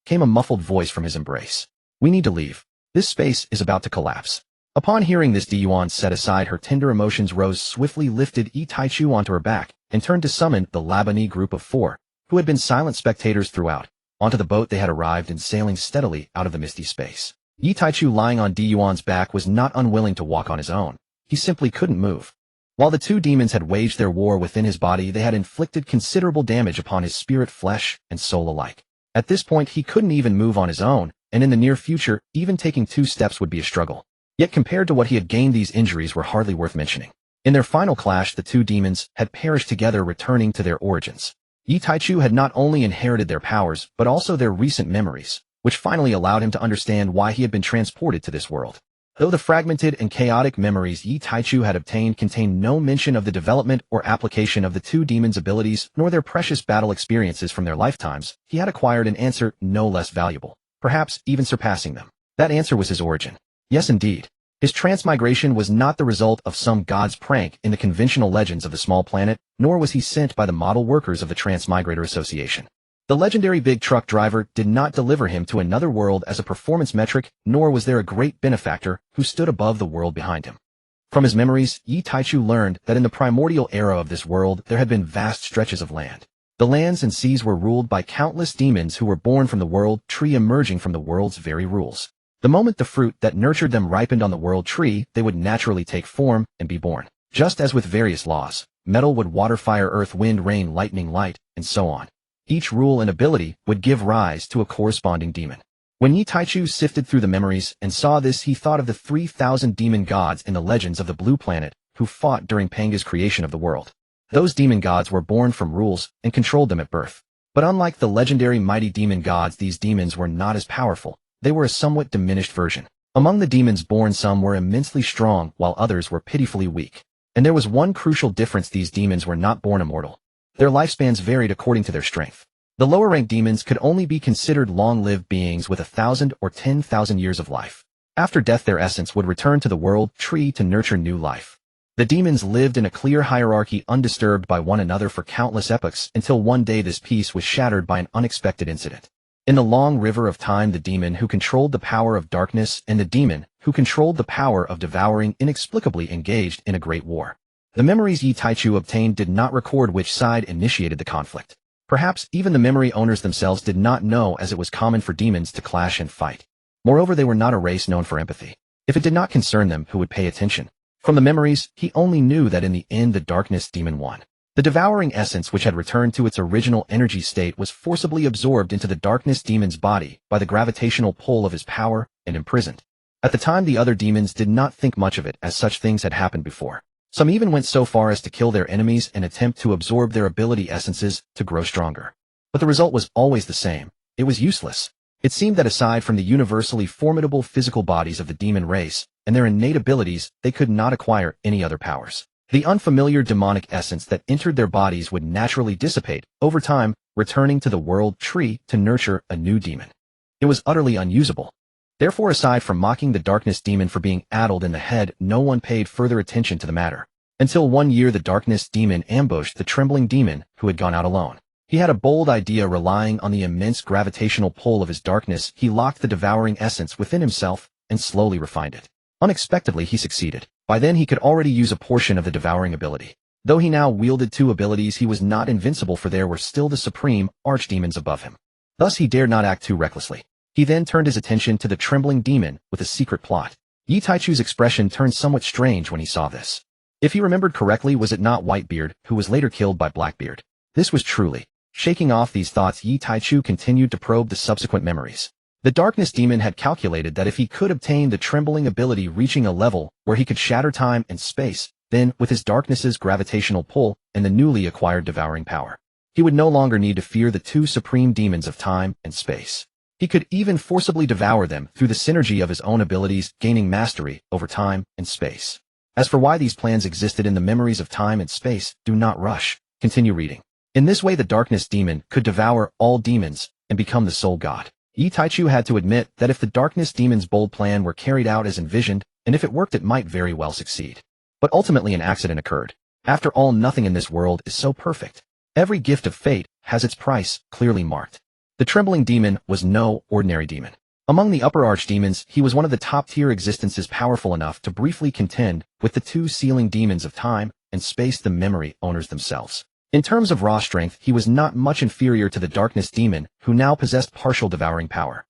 Came a muffled voice from his embrace. "We need to leave. This space is about to collapse. Upon hearing this, Gion set aside her tender emotions, rose swiftly, lifted Yi Taichu onto her back, and turned to summon the Labani group of 4, who had been silent spectators throughout. Onto the boat they had arrived and sailing steadily out of the misty space. Yi Taichu, lying on Yuan's back, was not unwilling to walk on his own. He simply couldn't move. While the 2 demons had waged their war within his body, they had inflicted considerable damage upon his spirit, flesh, and soul alike. At this point, he couldn't even move on his own, and in the near future, even taking 2 steps would be a struggle. Yet compared to what he had gained, these injuries were hardly worth mentioning. In their final clash, the 2 demons had perished together, returning to their origins. Yi Taichu had not only inherited their powers, but also their recent memories, which finally allowed him to understand why he had been transported to this world. Though the fragmented and chaotic memories Yi Taichu had obtained contained no mention of the development or application of the 2 demons' abilities, nor their precious battle experiences from their lifetimes, he had acquired an answer no less valuable, perhaps even surpassing them. That answer was his origin. Yes, indeed. His transmigration was not the result of some god's prank in the conventional legends of the small planet, nor was he sent by the model workers of the Transmigrator Association. The legendary big truck driver did not deliver him to another world as a performance metric, nor was there a great benefactor who stood above the world behind him. From his memories, Yi Taichu learned that in the primordial era of this world there had been vast stretches of land. The lands and seas were ruled by countless demons who were born from the world tree, emerging from the world's very rules. The moment the fruit that nurtured them ripened on the world tree, they would naturally take form and be born. Just as with various laws, metal would water, fire, earth, wind, rain, lightning, light, and so on. Each rule and ability would give rise to a corresponding demon. When Yi Taichu sifted through the memories and saw this, he thought of the 3,000 demon gods in the legends of the Blue Planet who fought during Panga's creation of the world. Those demon gods were born from rules and controlled them at birth. But unlike the legendary mighty demon gods, these demons were not as powerful. They were a somewhat diminished version. Among the demons born, some were immensely strong while others were pitifully weak. And there was one crucial difference: these demons were not born immortal. Their lifespans varied according to their strength. The lower-ranked demons could only be considered long-lived beings with 1,000 or 10,000 years of life. After death, their essence would return to the world tree to nurture new life. The demons lived in a clear hierarchy, undisturbed by one another for countless epochs, until one day this peace was shattered by an unexpected incident. In the long river of time, the demon who controlled the power of darkness and the demon who controlled the power of devouring inexplicably engaged in a great war. The memories Yi Taichu obtained did not record which side initiated the conflict. Perhaps even the memory owners themselves did not know, as it was common for demons to clash and fight. Moreover, they were not a race known for empathy. If it did not concern them, who would pay attention? From the memories, he only knew that in the end the darkness demon won. The devouring essence, which had returned to its original energy state, was forcibly absorbed into the darkness demon's body by the gravitational pull of his power and imprisoned. At the time, the other demons did not think much of it, as such things had happened before. Some even went so far as to kill their enemies and attempt to absorb their ability essences to grow stronger. But the result was always the same. It was useless. It seemed that aside from the universally formidable physical bodies of the demon race and their innate abilities, they could not acquire any other powers. The unfamiliar demonic essence that entered their bodies would naturally dissipate over time, returning to the world tree to nurture a new demon. It was utterly unusable. Therefore, aside from mocking the darkness demon for being addled in the head, no one paid further attention to the matter. Until one year, the darkness demon ambushed the trembling demon who had gone out alone. He had a bold idea. Relying on the immense gravitational pull of his darkness, he locked the devouring essence within himself and slowly refined it. Unexpectedly, he succeeded. By then, he could already use a portion of the devouring ability. Though he now wielded 2 abilities, he was not invincible, for there were still the supreme archdemons above him. Thus, he dared not act too recklessly. He then turned his attention to the trembling demon with a secret plot. Yi Taichu's expression turned somewhat strange when he saw this. If he remembered correctly, was it not Whitebeard who was later killed by Blackbeard? This was truly. Shaking off these thoughts, Yi Taichu continued to probe the subsequent memories. The darkness demon had calculated that if he could obtain the trembling ability, reaching a level where he could shatter time and space, then, with his darkness's gravitational pull and the newly acquired devouring power, he would no longer need to fear the 2 supreme demons of time and space. He could even forcibly devour them through the synergy of his own abilities, gaining mastery over time and space. As for why these plans existed in the memories of time and space, do not rush. Continue reading. In this way, the darkness demon could devour all demons and become the sole god. Yi Taichu had to admit that if the darkness demon's bold plan were carried out as envisioned, and if it worked, it might very well succeed. But ultimately an accident occurred. After all, nothing in this world is so perfect. Every gift of fate has its price clearly marked. The trembling demon was no ordinary demon. Among the upper archdemons, he was one of the top-tier existences powerful enough to briefly contend with the two ceiling demons of time and space, the memory owners themselves. In terms of raw strength, he was not much inferior to the darkness demon, who now possessed partial devouring power.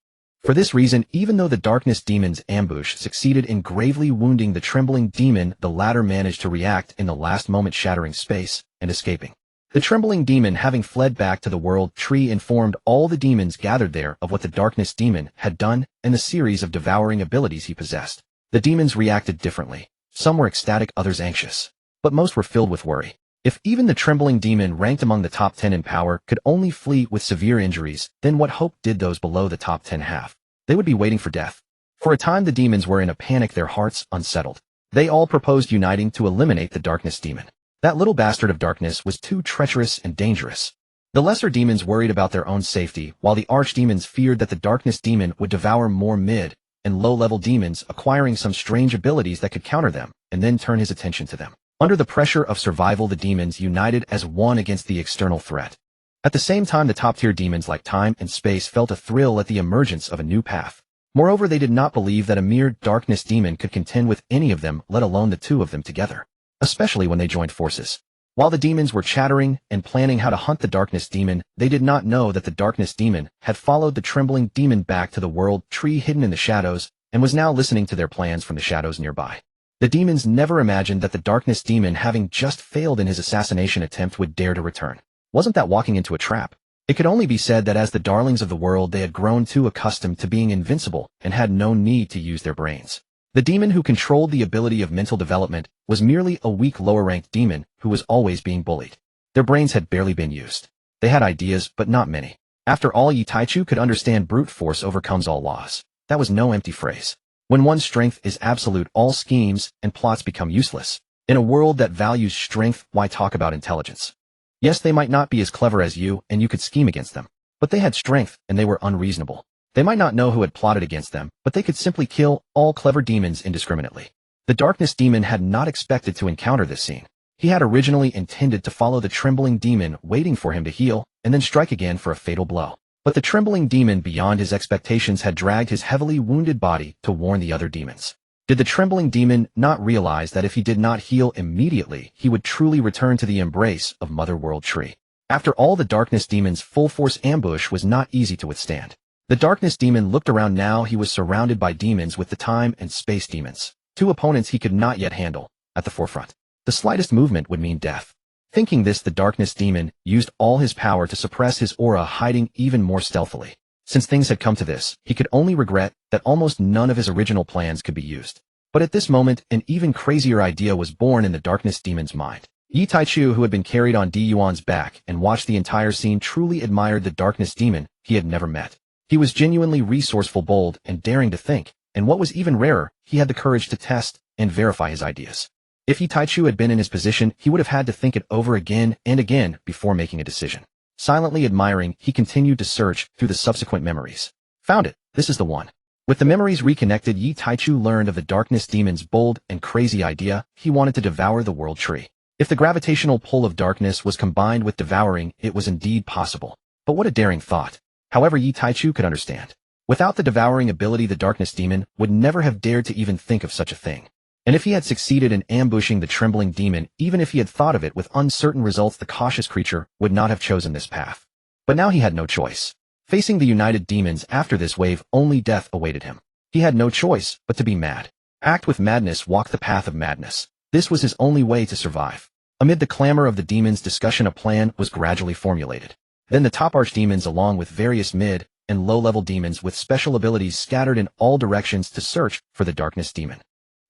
For this reason, even though the darkness demon's ambush succeeded in gravely wounding the trembling demon, the latter managed to react in the last moment, shattering space and escaping. The trembling demon, having fled back to the world tree, informed all the demons gathered there of what the darkness demon had done and the series of devouring abilities he possessed. The demons reacted differently. Some were ecstatic, others anxious. But most were filled with worry. If even the trembling demon, ranked among the top 10 in power, could only flee with severe injuries, then what hope did those below the top 10 have? They would be waiting for death. For a time the demons were in a panic, their hearts unsettled. They all proposed uniting to eliminate the darkness demon. That little bastard of darkness was too treacherous and dangerous. The lesser demons worried about their own safety, while the archdemons feared that the darkness demon would devour more mid and low-level demons, acquiring some strange abilities that could counter them, and then turn his attention to them. Under the pressure of survival, the demons united as one against the external threat. At the same time, the top-tier demons like time and space felt a thrill at the emergence of a new path. Moreover, they did not believe that a mere darkness demon could contend with any of them, let alone the two of them together, especially when they joined forces. While the demons were chattering and planning how to hunt the darkness demon, they did not know that the darkness demon had followed the trembling demon back to the world tree hidden in the shadows and was now listening to their plans from the shadows nearby. The demons never imagined that the darkness demon, having just failed in his assassination attempt, would dare to return. Wasn't that walking into a trap? It could only be said that as the darlings of the world, they had grown too accustomed to being invincible and had no need to use their brains. The demon who controlled the ability of mental development was merely a weak lower-ranked demon who was always being bullied. Their brains had barely been used. They had ideas, but not many. After all, Yi Taichu could understand brute force overcomes all laws. That was no empty phrase. When one's strength is absolute, all schemes and plots become useless. In a world that values strength, why talk about intelligence? Yes, they might not be as clever as you, and you could scheme against them. But they had strength, and they were unreasonable. They might not know who had plotted against them, but they could simply kill all clever demons indiscriminately. The darkness demon had not expected to encounter this scene. He had originally intended to follow the trembling demon, waiting for him to heal, and then strike again for a fatal blow. But the trembling demon, beyond his expectations, had dragged his heavily wounded body to warn the other demons. Did the trembling demon not realize that if he did not heal immediately, he would truly return to the embrace of Mother World Tree? After all, the darkness demon's full-force ambush was not easy to withstand. The darkness demon looked around now. He was surrounded by demons with the time and space demons, two opponents he could not yet handle, at the forefront. The slightest movement would mean death. Thinking this, the darkness demon used all his power to suppress his aura, hiding even more stealthily. Since things had come to this, he could only regret that almost none of his original plans could be used. But at this moment, an even crazier idea was born in the darkness demon's mind. Yi Taichu, who had been carried on Di Yuan's back and watched the entire scene, truly admired the darkness demon he had never met. He was genuinely resourceful, bold, and daring to think, and what was even rarer, he had the courage to test and verify his ideas. If Yi Taichu had been in his position, he would have had to think it over again and again before making a decision. Silently admiring, he continued to search through the subsequent memories. Found it. This is the one. With the memories reconnected, Yi Taichu learned of the darkness demon's bold and crazy idea. He wanted to devour the world tree. If the gravitational pull of darkness was combined with devouring, it was indeed possible. But what a daring thought. However, Yi Taichu could understand. Without the devouring ability, the darkness demon would never have dared to even think of such a thing. And if he had succeeded in ambushing the trembling demon, even if he had thought of it with uncertain results, the cautious creature would not have chosen this path. But now he had no choice. Facing the united demons after this wave, only death awaited him. He had no choice but to be mad. Act with madness, walk the path of madness. This was his only way to survive. Amid the clamor of the demons' discussion, a plan was gradually formulated. Then the top archdemons, along with various mid and low-level demons with special abilities, scattered in all directions to search for the darkness demon.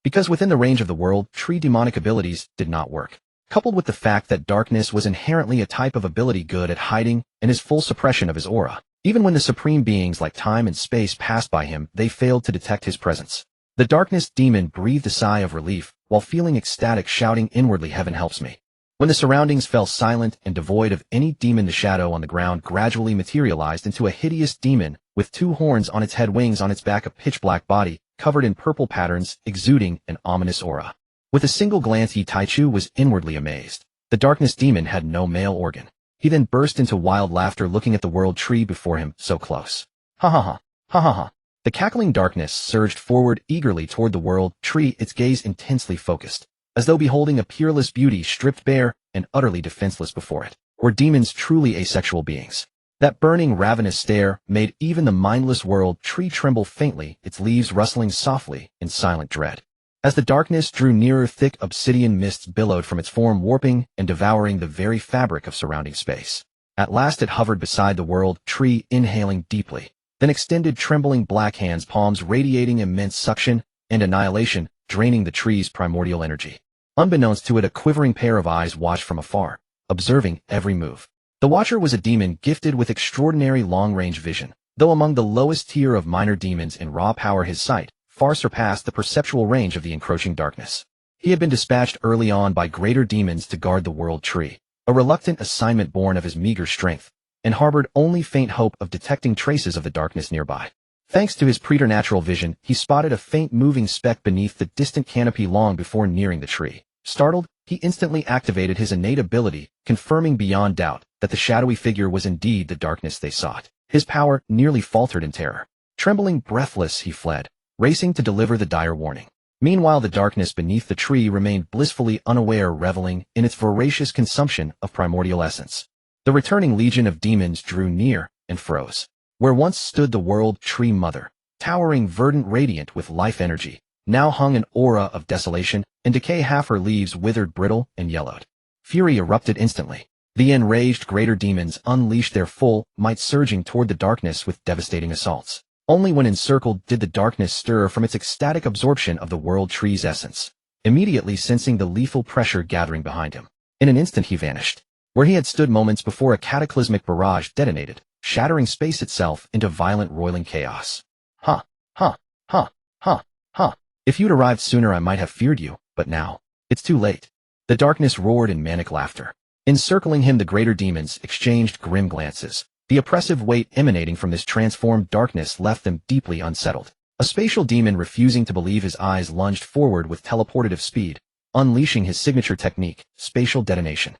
Because within the range of the world tree, demonic abilities did not work. Coupled with the fact that darkness was inherently a type of ability good at hiding and his full suppression of his aura. Even when the supreme beings like time and space passed by him, they failed to detect his presence. The darkness demon breathed a sigh of relief, while feeling ecstatic, shouting inwardly, "Heaven helps me." When the surroundings fell silent and devoid of any demon, the shadow on the ground gradually materialized into a hideous demon with two horns on its head, wings on its back, a pitch-black body covered in purple patterns, exuding an ominous aura. With a single glance, Yi Taichu was inwardly amazed. The darkness demon had no male organ. He then burst into wild laughter, looking at the world tree before him, so close. Ha ha ha, ha ha ha. The cackling darkness surged forward eagerly toward the world tree, its gaze intensely focused, as though beholding a peerless beauty stripped bare and utterly defenseless before it. Were demons truly asexual beings? That burning, ravenous stare made even the mindless world tree tremble faintly, its leaves rustling softly in silent dread. As the darkness drew nearer, thick obsidian mists billowed from its form, warping and devouring the very fabric of surrounding space. At last it hovered beside the world tree, inhaling deeply, then extended trembling black hands, palms radiating immense suction and annihilation, draining the tree's primordial energy. Unbeknownst to it, a quivering pair of eyes watched from afar, observing every move. The watcher was a demon gifted with extraordinary long-range vision. Though among the lowest tier of minor demons in raw power, his sight far surpassed the perceptual range of the encroaching darkness. He had been dispatched early on by greater demons to guard the world tree, a reluctant assignment born of his meager strength, and harbored only faint hope of detecting traces of the darkness nearby. Thanks to his preternatural vision, he spotted a faint moving speck beneath the distant canopy long before nearing the tree. Startled, he instantly activated his innate ability, confirming beyond doubt that the shadowy figure was indeed the darkness they sought. His power nearly faltered in terror. Trembling, breathless, he fled, racing to deliver the dire warning. Meanwhile, the darkness beneath the tree remained blissfully unaware, reveling in its voracious consumption of primordial essence. The returning legion of demons drew near and froze. Where once stood the world tree mother, towering, verdant, radiant with life energy, now hung an aura of desolation and decay. Half her leaves withered, brittle, and yellowed. Fury erupted instantly. The enraged greater demons unleashed their full might, surging toward the darkness with devastating assaults. Only when encircled did the darkness stir from its ecstatic absorption of the world tree's essence, immediately sensing the lethal pressure gathering behind him. In an instant he vanished. Where he had stood moments before, a cataclysmic barrage detonated, shattering space itself into violent, roiling chaos. Huh, huh, huh, huh, huh. If you'd arrived sooner, I might have feared you, but now, it's too late. The darkness roared in manic laughter. Encircling him, the greater demons exchanged grim glances. The oppressive weight emanating from this transformed darkness left them deeply unsettled. A spatial demon, refusing to believe his eyes, lunged forward with teleportative speed, unleashing his signature technique, spatial detonation.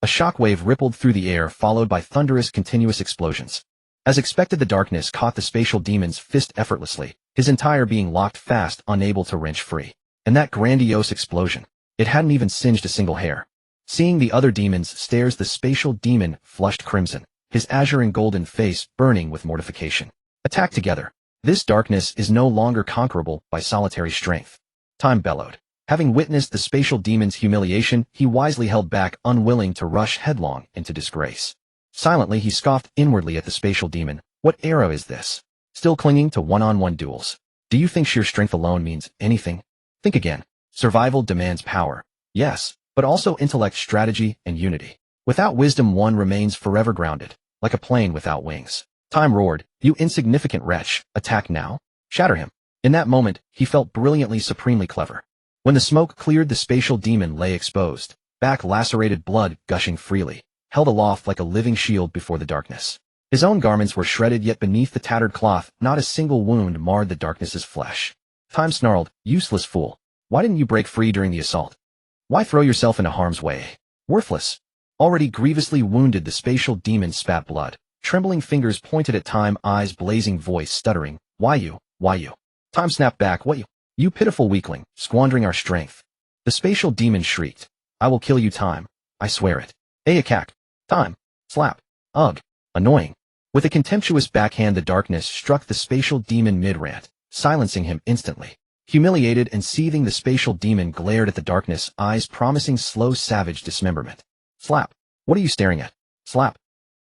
A shockwave rippled through the air, followed by thunderous, continuous explosions. As expected, the darkness caught the spatial demon's fist effortlessly, his entire being locked fast, unable to wrench free. And that grandiose explosion, it hadn't even singed a single hair. Seeing the other demon's stares, the spatial demon flushed crimson, his azure and golden face burning with mortification. Attack together. This darkness is no longer conquerable by solitary strength. Time bellowed. Having witnessed the spatial demon's humiliation, he wisely held back, unwilling to rush headlong into disgrace. Silently, he scoffed inwardly at the spatial demon. What era is this? Still clinging to one-on-one duels? Do you think sheer strength alone means anything? Think again. Survival demands power. Yes, but also intellect, strategy, and unity. Without wisdom, one remains forever grounded, like a plane without wings. Time roared, "You insignificant wretch, attack now? Shatter him." In that moment, he felt brilliantly, supremely clever. When the smoke cleared, the spatial demon lay exposed, back lacerated, blood gushing freely, held aloft like a living shield before the darkness. His own garments were shredded, yet beneath the tattered cloth, not a single wound marred the darkness's flesh. Time snarled, "Useless fool. Why didn't you break free during the assault? Why throw yourself into harm's way? Worthless." Already grievously wounded, the spatial demon spat blood. Trembling fingers pointed at Time, eyes blazing, voice stuttering, "Why you? Why you?" Time snapped back, "What you? You pitiful weakling, squandering our strength." The spatial demon shrieked, "I will kill you, Time. I swear it." Ayakak. Time. Slap. Ugh. Annoying. With a contemptuous backhand, the darkness struck the spatial demon mid-rant, silencing him instantly. Humiliated and seething, the spatial demon glared at the darkness, eyes promising slow, savage dismemberment. Slap. What are you staring at? Slap.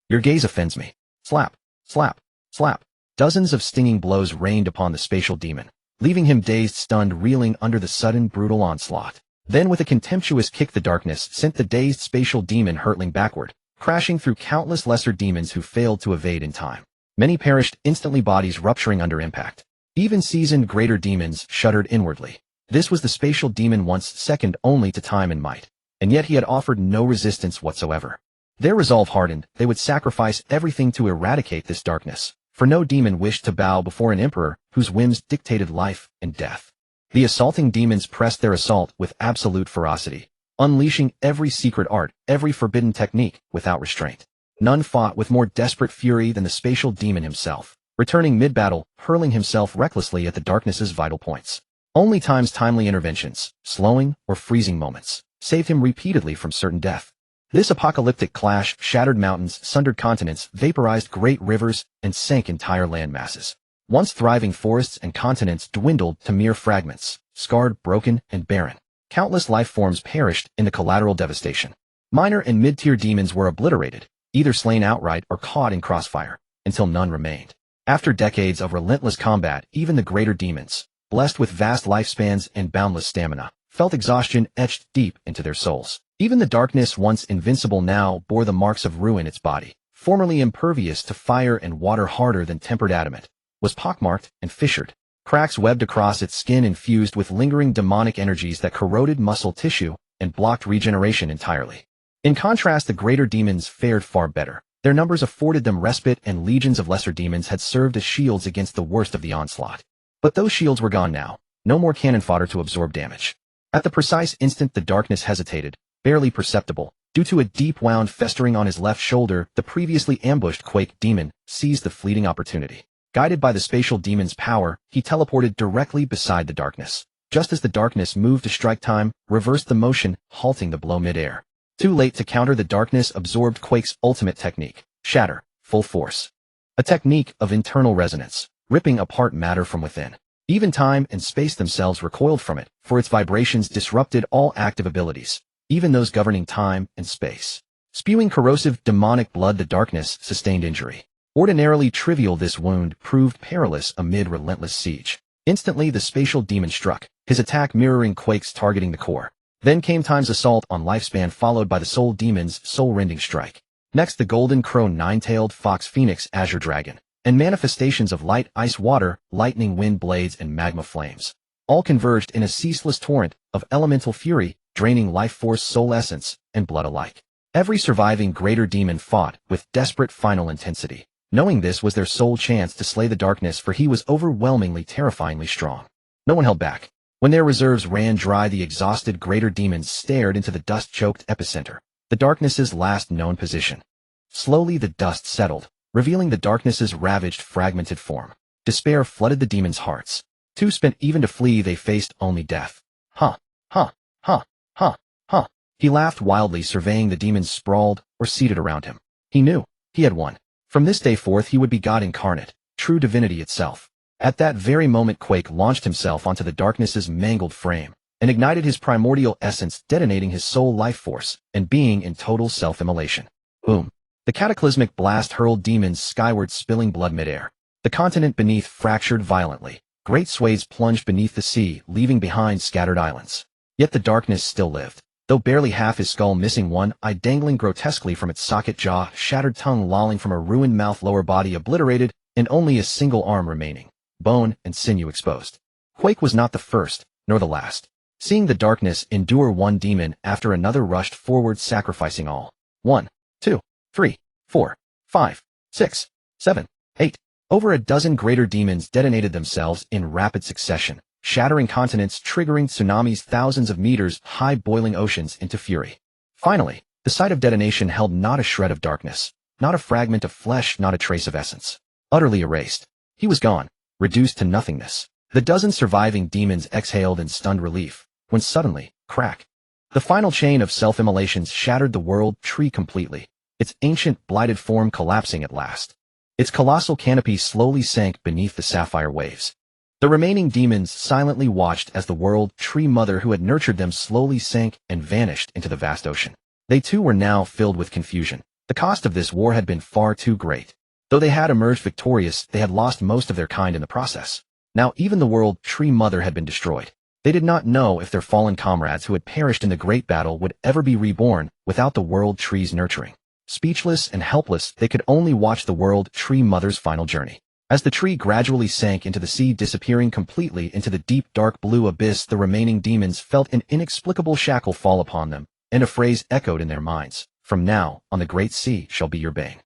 Your gaze offends me. Slap. Slap. Slap. Dozens of stinging blows rained upon the spatial demon, leaving him dazed, stunned, reeling under the sudden, brutal onslaught. Then with a contemptuous kick, the darkness sent the dazed spatial demon hurtling backward, crashing through countless lesser demons who failed to evade in time. Many perished instantly, bodies rupturing under impact. Even seasoned greater demons shuddered inwardly. This was the spatial demon, once second only to Time in might, and yet he had offered no resistance whatsoever. Their resolve hardened. They would sacrifice everything to eradicate this darkness, for no demon wished to bow before an emperor whose whims dictated life and death. The assaulting demons pressed their assault with absolute ferocity, unleashing every secret art, every forbidden technique without restraint. None fought with more desperate fury than the spatial demon himself. returning mid-battle, hurling himself recklessly at the darkness's vital points. Only times timely interventions, slowing or freezing moments, saved him repeatedly from certain death. This apocalyptic clash shattered mountains, sundered continents, vaporized great rivers, and sank entire land masses. Once thriving forests and continents dwindled to mere fragments, scarred, broken, and barren. Countless life forms perished in the collateral devastation. Minor and mid-tier demons were obliterated, either slain outright or caught in crossfire, until none remained. After decades of relentless combat, even the greater demons, blessed with vast lifespans and boundless stamina, felt exhaustion etched deep into their souls. Even the darkness, once invincible, now bore the marks of ruin. Its body, formerly impervious to fire and water, harder than tempered adamant, was pockmarked and fissured. Cracks webbed across its skin, infused with lingering demonic energies that corroded muscle tissue and blocked regeneration entirely. In contrast, the greater demons fared far better. Their numbers afforded them respite, and legions of lesser demons had served as shields against the worst of the onslaught. But those shields were gone now. No more cannon fodder to absorb damage. At the precise instant the darkness hesitated, barely perceptible, due to a deep wound festering on his left shoulder, the previously ambushed Quake demon seized the fleeting opportunity. Guided by the spatial demon's power, he teleported directly beside the darkness. Just as the darkness moved to strike, time reversed the motion, halting the blow mid-air. Too late to counter, the darkness absorbed Quake's ultimate technique, Shatter, full force. A technique of internal resonance, ripping apart matter from within. Even time and space themselves recoiled from it, for its vibrations disrupted all active abilities, even those governing time and space. Spewing corrosive, demonic blood, the darkness sustained injury. Ordinarily trivial, this wound proved perilous amid relentless siege. Instantly the spatial demon struck, his attack mirroring Quake's, targeting the core. Then came Time's assault on lifespan, followed by the Soul Demon's soul-rending strike. Next the Golden Crow, Nine-Tailed Fox, Phoenix, Azure Dragon, and manifestations of light, ice, water, lightning, wind, blades, and magma flames. All converged in a ceaseless torrent of elemental fury, draining life force, soul essence, and blood alike. Every surviving greater demon fought with desperate final intensity, knowing this was their sole chance to slay the darkness, for he was overwhelmingly, terrifyingly strong. No one held back. When their reserves ran dry, the exhausted greater demons stared into the dust-choked epicenter, the darkness's last known position. Slowly the dust settled, revealing the darkness's ravaged, fragmented form. Despair flooded the demons' hearts. Too spent even to flee, they faced only death. Huh, huh, huh, huh, huh. He laughed wildly, surveying the demons sprawled or seated around him. He knew he had won. From this day forth he would be God incarnate, true divinity itself. At that very moment Quake launched himself onto the darkness's mangled frame, and ignited his primordial essence, detonating his soul life force, and being in total self-immolation. Boom. The cataclysmic blast hurled demons skyward, spilling blood midair. The continent beneath fractured violently. Great swathes plunged beneath the sea, leaving behind scattered islands. Yet the darkness still lived, though barely half his skull missing, one eye dangling grotesquely from its socket jaw, shattered tongue lolling from a ruined mouth, lower body obliterated, and only a single arm remaining, bone and sinew exposed. Quake was not the first, nor the last. Seeing the darkness endure, one demon after another rushed forward, sacrificing all. 1, 2, 3, 4, 5, 6, 7, 8. Over a dozen greater demons detonated themselves in rapid succession, shattering continents, triggering tsunamis thousands of meters high, boiling oceans into fury. Finally, the site of detonation held not a shred of darkness, not a fragment of flesh, not a trace of essence. Utterly erased. He was gone, reduced to nothingness. The dozen surviving demons exhaled in stunned relief, when suddenly, crack. The final chain of self-immolations shattered the world tree completely, its ancient, blighted form collapsing at last. Its colossal canopy slowly sank beneath the sapphire waves. The remaining demons silently watched as the world tree mother who had nurtured them slowly sank and vanished into the vast ocean. They too were now filled with confusion. The cost of this war had been far too great. Though they had emerged victorious, they had lost most of their kind in the process. Now even the world tree mother had been destroyed. They did not know if their fallen comrades who had perished in the great battle would ever be reborn without the world tree's nurturing. Speechless and helpless, they could only watch the world tree mother's final journey. As the tree gradually sank into the sea, disappearing completely into the deep dark blue abyss, the remaining demons felt an inexplicable shackle fall upon them, and a phrase echoed in their minds: "From now on the great sea shall be your bane."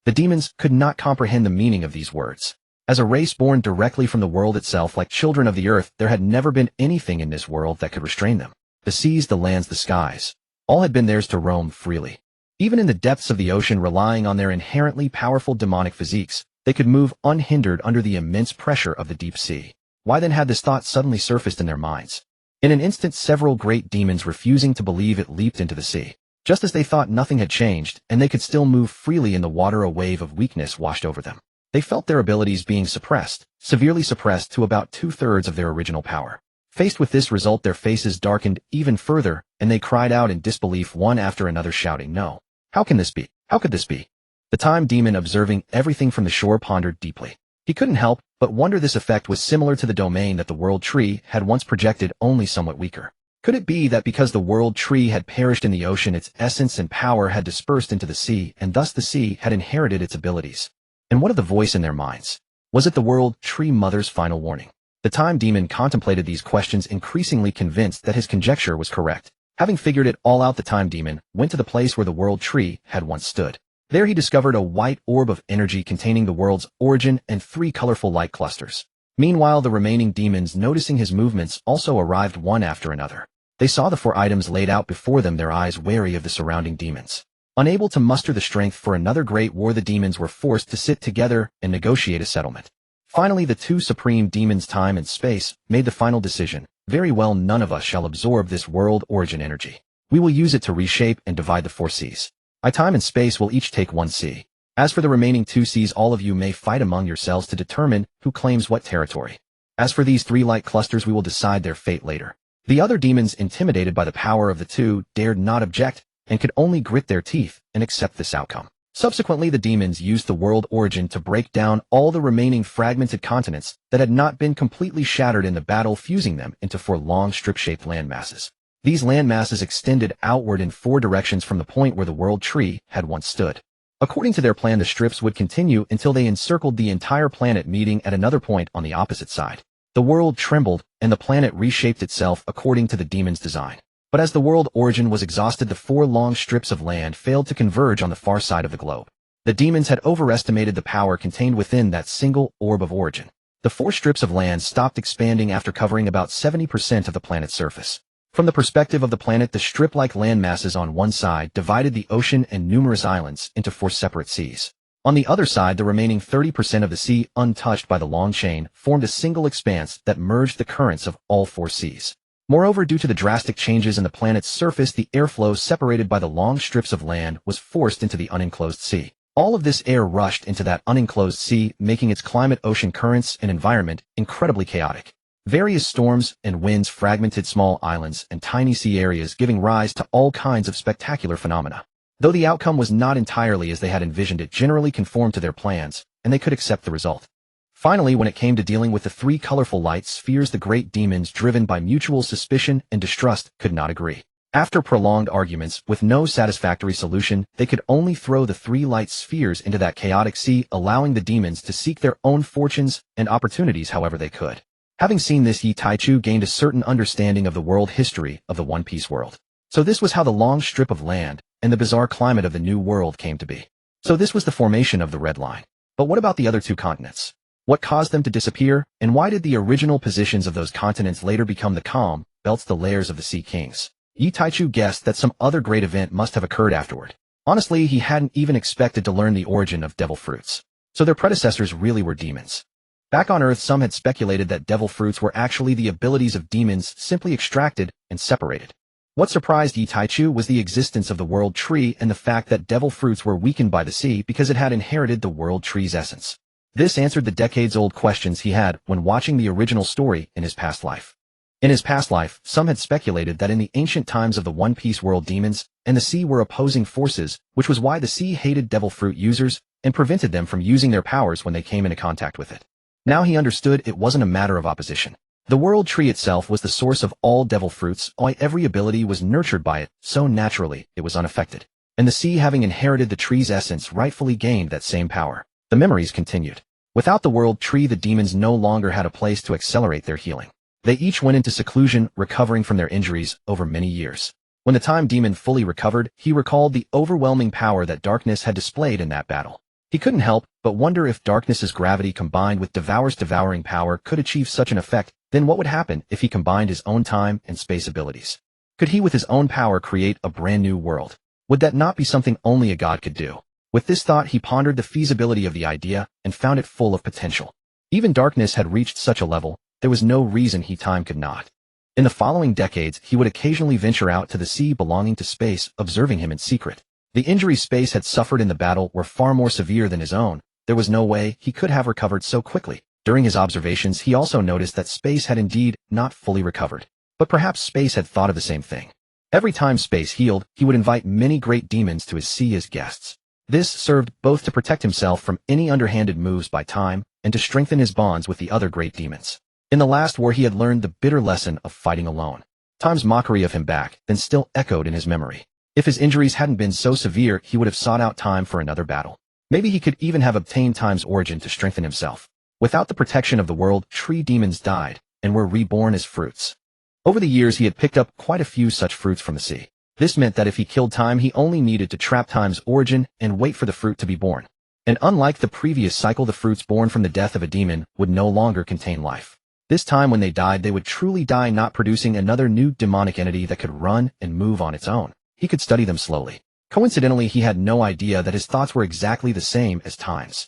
The demons could not comprehend the meaning of these words. As a race born directly from the world itself, like children of the earth, there had never been anything in this world that could restrain them. The seas, the lands, the skies, all had been theirs to roam freely. Even in the depths of the ocean, relying on their inherently powerful demonic physiques, They could move unhindered under the immense pressure of the deep sea. Why then had this thought suddenly surfaced in their minds? In an instant, several great demons, refusing to believe it, leaped into the sea. Just as they thought nothing had changed, and they could still move freely in the water, a wave of weakness washed over them. They felt their abilities being suppressed, severely suppressed to about 2/3 of their original power. Faced with this result, their faces darkened even further, and they cried out in disbelief, one after another, shouting, "No! How can this be? How could this be?" The time demon, observing everything from the shore, pondered deeply. He couldn't help but wonder this effect was similar to the domain that the world tree had once projected, only somewhat weaker. Could it be that because the world tree had perished in the ocean, its essence and power had dispersed into the sea, and thus the sea had inherited its abilities? And what of the voice in their minds? Was it the world tree mother's final warning? The time demon contemplated these questions, increasingly convinced that his conjecture was correct. Having figured it all out, the time demon went to the place where the world tree had once stood. There he discovered a white orb of energy containing the world's origin and 3 colorful light clusters. Meanwhile, the remaining demons, noticing his movements, also arrived one after another. They saw the 4 items laid out before them, their eyes wary of the surrounding demons. Unable to muster the strength for another great war, the demons were forced to sit together and negotiate a settlement. Finally, the 2 supreme demons, time and space, made the final decision. Very well, none of us shall absorb this world origin energy. We will use it to reshape and divide the 4 seas. Time and space will each take 1 sea. As for the remaining 2 seas, all of you may fight among yourselves to determine who claims what territory. As for these 3 light clusters, we will decide their fate later. The other demons, intimidated by the power of the 2, dared not object and could only grit their teeth and accept this outcome. Subsequently, the demons used the world origin to break down all the remaining fragmented continents that had not been completely shattered in the battle, fusing them into 4 long strip-shaped landmasses. These landmasses extended outward in 4 directions from the point where the world tree had once stood. According to their plan, the strips would continue until they encircled the entire planet, meeting at another point on the opposite side. The world trembled, and the planet reshaped itself according to the demon's design. But as the world origin was exhausted, the 4 long strips of land failed to converge on the far side of the globe. The demons had overestimated the power contained within that single orb of origin. The 4 strips of land stopped expanding after covering about 70% of the planet's surface. From the perspective of the planet, the strip-like land masses on one side divided the ocean and numerous islands into 4 separate seas. On the other side, the remaining 30% of the sea, untouched by the long chain, formed a single expanse that merged the currents of all 4 seas. Moreover, due to the drastic changes in the planet's surface, the airflow separated by the long strips of land was forced into the unenclosed sea. All of this air rushed into that unenclosed sea, making its climate, ocean currents, and environment incredibly chaotic. Various storms and winds fragmented small islands and tiny sea areas, giving rise to all kinds of spectacular phenomena. Though the outcome was not entirely as they had envisioned, it generally conformed to their plans, and they could accept the result. Finally, when it came to dealing with the 3 colorful light spheres, the great demons, driven by mutual suspicion and distrust, could not agree. After prolonged arguments with no satisfactory solution, they could only throw the 3 light spheres into that chaotic sea, allowing the demons to seek their own fortunes and opportunities however they could. Having seen this, Yi Taichu gained a certain understanding of the world history of the One Piece world. So this was how the long strip of land and the bizarre climate of the New World came to be. So this was the formation of the Red Line. But what about the other 2 continents? What caused them to disappear, and why did the original positions of those continents later become the calm belts, the lairs of the Sea Kings? Yi Taichu guessed that some other great event must have occurred afterward. Honestly, he hadn't even expected to learn the origin of devil fruits. So their predecessors really were demons. Back on Earth, some had speculated that devil fruits were actually the abilities of demons, simply extracted and separated. What surprised Yi Taichu was the existence of the world tree and the fact that devil fruits were weakened by the sea because it had inherited the world tree's essence. This answered the decades-old questions he had when watching the original story in his past life. In his past life, some had speculated that in the ancient times of the One Piece world, demons and the sea were opposing forces, which was why the sea hated devil fruit users and prevented them from using their powers when they came into contact with it. Now he understood it wasn't a matter of opposition. The world tree itself was the source of all devil fruits, every ability was nurtured by it, so naturally it was unaffected. And the sea, having inherited the tree's essence, rightfully gained that same power. The memories continued. Without the world tree, the demons no longer had a place to accelerate their healing. They each went into seclusion, recovering from their injuries over many years. When the time demon fully recovered, he recalled the overwhelming power that darkness had displayed in that battle. He couldn't help but wonder if darkness's gravity combined with Devour's devouring power could achieve such an effect. Then what would happen if he combined his own time and space abilities? Could he with his own power create a brand new world? Would that not be something only a god could do? With this thought, he pondered the feasibility of the idea and found it full of potential. Even darkness had reached such a level, there was no reason time could not. In the following decades, he would occasionally venture out to the sea belonging to space, observing him in secret. The injuries space had suffered in the battle were far more severe than his own. There was no way he could have recovered so quickly. During his observations, he also noticed that space had indeed not fully recovered. But perhaps space had thought of the same thing. Every time space healed, he would invite many great demons to his sea as guests. This served both to protect himself from any underhanded moves by time and to strengthen his bonds with the other great demons. In the last war, he had learned the bitter lesson of fighting alone. Time's mockery of him back then still echoed in his memory. If his injuries hadn't been so severe, he would have sought out time for another battle. Maybe he could even have obtained Time's origin to strengthen himself. Without the protection of the world, tree demons died and were reborn as fruits. Over the years, he had picked up quite a few such fruits from the sea. This meant that if he killed Time, he only needed to trap Time's origin and wait for the fruit to be born. And unlike the previous cycle, the fruits born from the death of a demon would no longer contain life. This time when they died, they would truly die, not producing another new demonic entity that could run and move on its own. He could study them slowly. Coincidentally, he had no idea that his thoughts were exactly the same as Time's.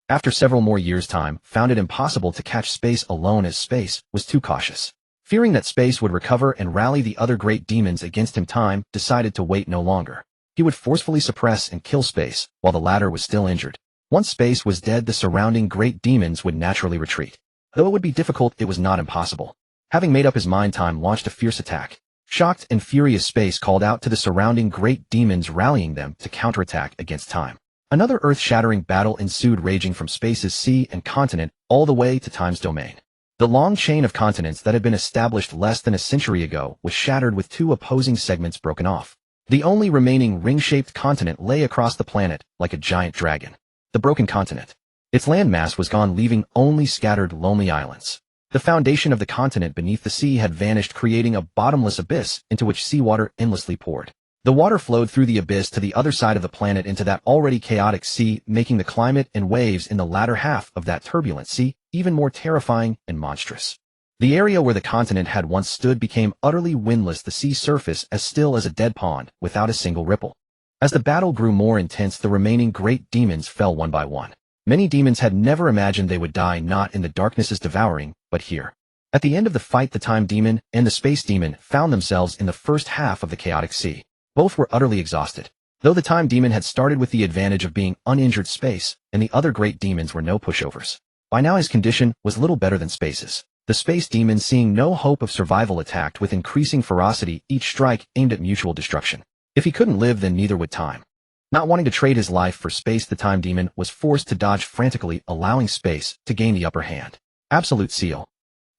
After several more years, Time found it impossible to catch space alone, as space was too cautious. Fearing that space would recover and rally the other great demons against him, Time decided to wait no longer. He would forcefully suppress and kill space while the latter was still injured. Once space was dead, the surrounding great demons would naturally retreat. Though it would be difficult, it was not impossible. Having made up his mind, Time launched a fierce attack. Shocked and furious, space called out to the surrounding great demons, rallying them to counterattack against Time. Another earth-shattering battle ensued, raging from space's sea and continent all the way to Time's domain. The long chain of continents that had been established less than a century ago was shattered, with two opposing segments broken off. The only remaining ring-shaped continent lay across the planet like a giant dragon. The broken continent. Its landmass was gone, leaving only scattered lonely islands. The foundation of the continent beneath the sea had vanished, creating a bottomless abyss into which seawater endlessly poured. The water flowed through the abyss to the other side of the planet into that already chaotic sea, making the climate and waves in the latter half of that turbulent sea even more terrifying and monstrous. The area where the continent had once stood became utterly windless, the sea surface as still as a dead pond, without a single ripple. As the battle grew more intense, the remaining great demons fell one by one. Many demons had never imagined they would die, not in the darkness's devouring, but here. At the end of the fight, the Time Demon and the Space Demon found themselves in the first half of the chaotic sea. Both were utterly exhausted. Though the Time Demon had started with the advantage of being uninjured, space and the other great demons were no pushovers. By now his condition was little better than Space's. The Space Demon, seeing no hope of survival, attacked with increasing ferocity, each strike aimed at mutual destruction. If he couldn't live, then neither would Time. Not wanting to trade his life for space, the Time Demon was forced to dodge frantically, allowing space to gain the upper hand. Absolute Seal.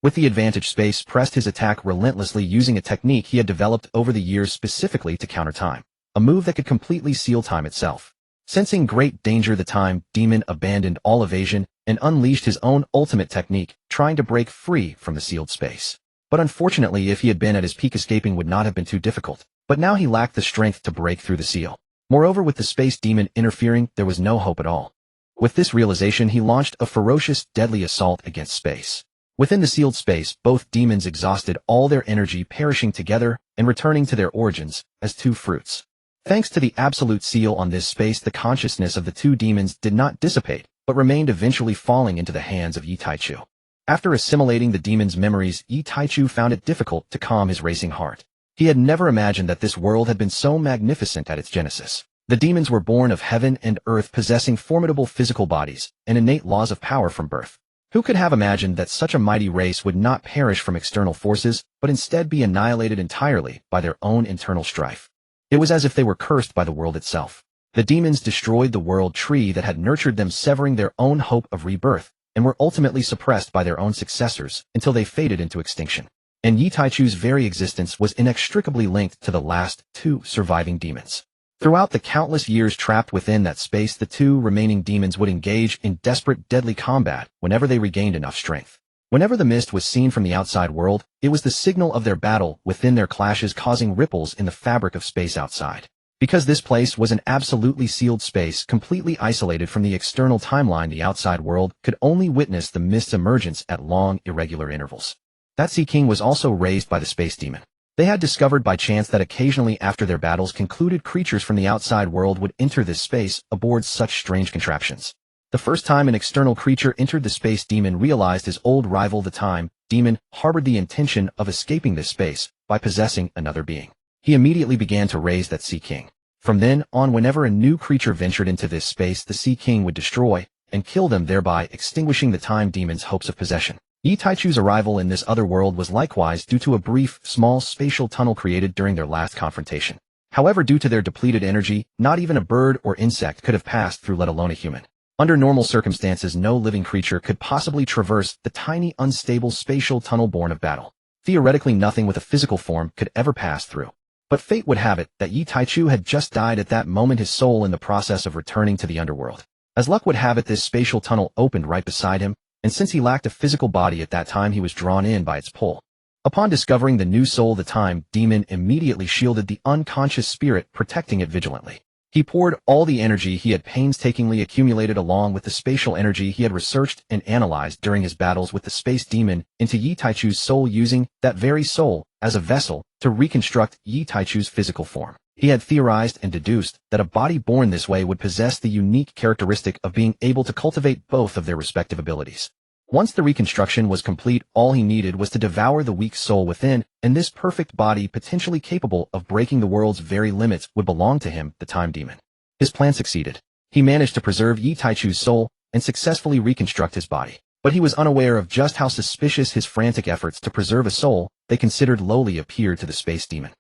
With the advantage, space pressed his attack relentlessly, using a technique he had developed over the years specifically to counter time. A move that could completely seal time itself. Sensing great danger, the Time Demon abandoned all evasion and unleashed his own ultimate technique, trying to break free from the sealed space. But unfortunately, if he had been at his peak, escaping would not have been too difficult. But now he lacked the strength to break through the seal. Moreover, with the Space Demon interfering, there was no hope at all. With this realization, he launched a ferocious, deadly assault against space. Within the sealed space, both demons exhausted all their energy, perishing together and returning to their origins as two fruits. Thanks to the absolute seal on this space, the consciousness of the two demons did not dissipate, but remained, eventually falling into the hands of Yi Taichu. After assimilating the demon's memories, Yi Taichu found it difficult to calm his racing heart. He had never imagined that this world had been so magnificent at its genesis. The demons were born of heaven and earth, possessing formidable physical bodies and innate laws of power from birth. Who could have imagined that such a mighty race would not perish from external forces, but instead be annihilated entirely by their own internal strife? It was as if they were cursed by the world itself. The demons destroyed the world tree that had nurtured them, severing their own hope of rebirth, and were ultimately suppressed by their own successors until they faded into extinction. And Yi Taichu's very existence was inextricably linked to the last two surviving demons. Throughout the countless years trapped within that space, the two remaining demons would engage in desperate, deadly combat whenever they regained enough strength. Whenever the mist was seen from the outside world, it was the signal of their battle within, their clashes causing ripples in the fabric of space outside. Because this place was an absolutely sealed space, completely isolated from the external timeline, the outside world could only witness the mist's emergence at long, irregular intervals. That Sea King was also raised by the Space Demon. They had discovered by chance that occasionally after their battles concluded, creatures from the outside world would enter this space aboard such strange contraptions. The first time an external creature entered, the space demon realized his old rival, the time demon, harbored the intention of escaping this space by possessing another being. He immediately began to raise that Sea King. From then on, whenever a new creature ventured into this space, the Sea King would destroy and kill them, thereby extinguishing the time demon's hopes of possession. Yi Taichu's arrival in this other world was likewise due to a brief, small spatial tunnel created during their last confrontation. However, due to their depleted energy, not even a bird or insect could have passed through, let alone a human. Under normal circumstances, no living creature could possibly traverse the tiny, unstable spatial tunnel born of battle. Theoretically, nothing with a physical form could ever pass through. But fate would have it that Yi Taichu had just died at that moment, his soul in the process of returning to the underworld. As luck would have it, this spatial tunnel opened right beside him, and since he lacked a physical body at that time, he was drawn in by its pull. Upon discovering the new soul, the time demon immediately shielded the unconscious spirit, protecting it vigilantly. He poured all the energy he had painstakingly accumulated, along with the spatial energy he had researched and analyzed during his battles with the space demon, into Yi Taichu's soul, using that very soul as a vessel to reconstruct Yi Taichu's physical form. He had theorized and deduced that a body born this way would possess the unique characteristic of being able to cultivate both of their respective abilities. Once the reconstruction was complete, all he needed was to devour the weak soul within, and this perfect body, potentially capable of breaking the world's very limits, would belong to him, the time demon. His plan succeeded. He managed to preserve Yi Taichu's soul and successfully reconstruct his body. But he was unaware of just how suspicious his frantic efforts to preserve a soul they considered lowly appeared to the space demon.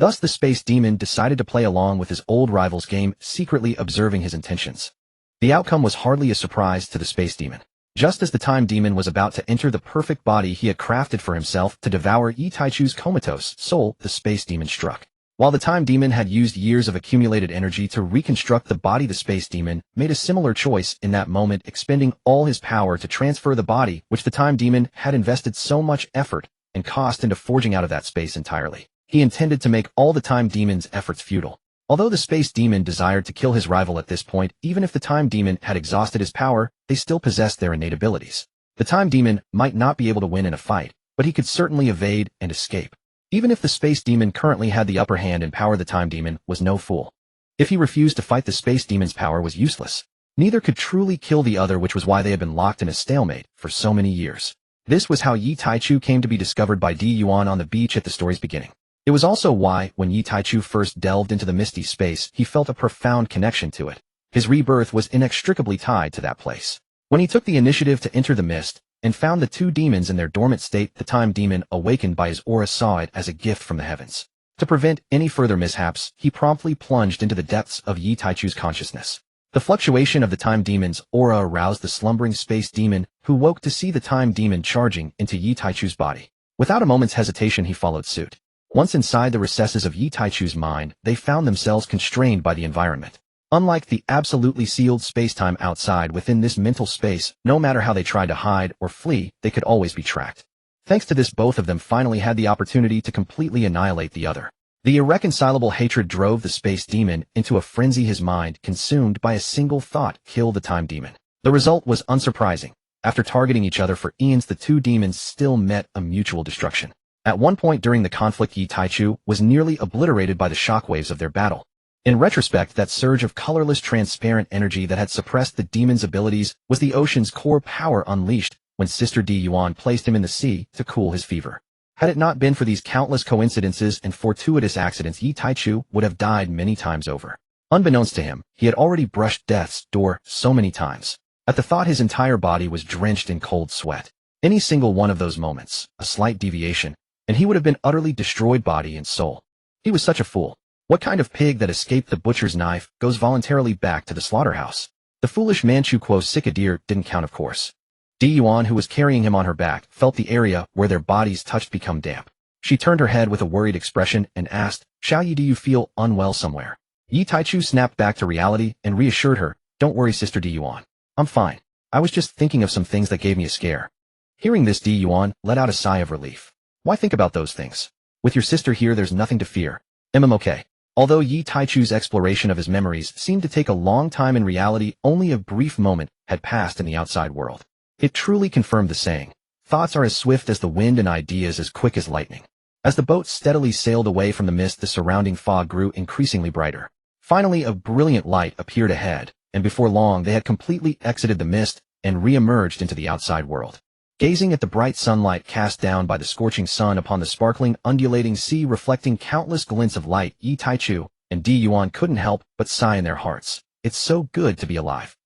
Thus the space demon decided to play along with his old rival's game, secretly observing his intentions. The outcome was hardly a surprise to the space demon. Just as the time demon was about to enter the perfect body he had crafted for himself to devour Yi Taichu's comatose soul, the space demon struck. While the time demon had used years of accumulated energy to reconstruct the body, the space demon made a similar choice in that moment, expending all his power to transfer the body which the time demon had invested so much effort and cost into forging out of that space entirely. He intended to make all the time demon's efforts futile. Although the space demon desired to kill his rival at this point, even if the time demon had exhausted his power, they still possessed their innate abilities. The time demon might not be able to win in a fight, but he could certainly evade and escape. Even if the space demon currently had the upper hand in power, the time demon was no fool. If he refused to fight, the space demon's power was useless. Neither could truly kill the other, which was why they had been locked in a stalemate for so many years. This was how Yi Taichu came to be discovered by Gion on the beach at the story's beginning. It was also why, when Yi Taichu first delved into the misty space, he felt a profound connection to it. His rebirth was inextricably tied to that place. When he took the initiative to enter the mist and found the two demons in their dormant state, the time demon, awakened by his aura, saw it as a gift from the heavens. To prevent any further mishaps, he promptly plunged into the depths of Yi Taichu's consciousness. The fluctuation of the time demon's aura aroused the slumbering space demon, who woke to see the time demon charging into Yi Taichu's body. Without a moment's hesitation, he followed suit. Once inside the recesses of Yi Taichu's mind, they found themselves constrained by the environment. Unlike the absolutely sealed space-time outside, within this mental space, no matter how they tried to hide or flee, they could always be tracked. Thanks to this, both of them finally had the opportunity to completely annihilate the other. The irreconcilable hatred drove the space demon into a frenzy, his mind consumed by a single thought: kill the time demon. The result was unsurprising. After targeting each other for eons, the two demons still met a mutual destruction. At one point during the conflict, Yi Taichu was nearly obliterated by the shockwaves of their battle. In retrospect, that surge of colorless, transparent energy that had suppressed the demon's abilities was the ocean's core power unleashed when Sister Yuan placed him in the sea to cool his fever. Had it not been for these countless coincidences and fortuitous accidents, Yi Taichu would have died many times over. Unbeknownst to him, he had already brushed death's door so many times. At the thought, his entire body was drenched in cold sweat. Any single one of those moments, a slight deviation, and he would have been utterly destroyed, body and soul. He was such a fool. What kind of pig that escaped the butcher's knife goes voluntarily back to the slaughterhouse? The foolish Manchu quo sick a deer didn't count, of course. Yuan, who was carrying him on her back, felt the area where their bodies touched become damp. She turned her head with a worried expression and asked, "Xiao Yi, do you feel unwell somewhere?" Yi Taichu snapped back to reality and reassured her, "Don't worry, Sister Yuan. I'm fine. I was just thinking of some things that gave me a scare." Hearing this, Yuan let out a sigh of relief. Why think about those things? With your sister here, there's nothing to fear. Okay. Although Yi Taichu's exploration of his memories seemed to take a long time, in reality, only a brief moment had passed in the outside world. It truly confirmed the saying, thoughts are as swift as the wind and ideas as quick as lightning. As the boat steadily sailed away from the mist, the surrounding fog grew increasingly brighter. Finally, a brilliant light appeared ahead, and before long they had completely exited the mist and re-emerged into the outside world. Gazing at the bright sunlight cast down by the scorching sun upon the sparkling, undulating sea reflecting countless glints of light, Yi Taichu and Gion couldn't help but sigh in their hearts. It's so good to be alive.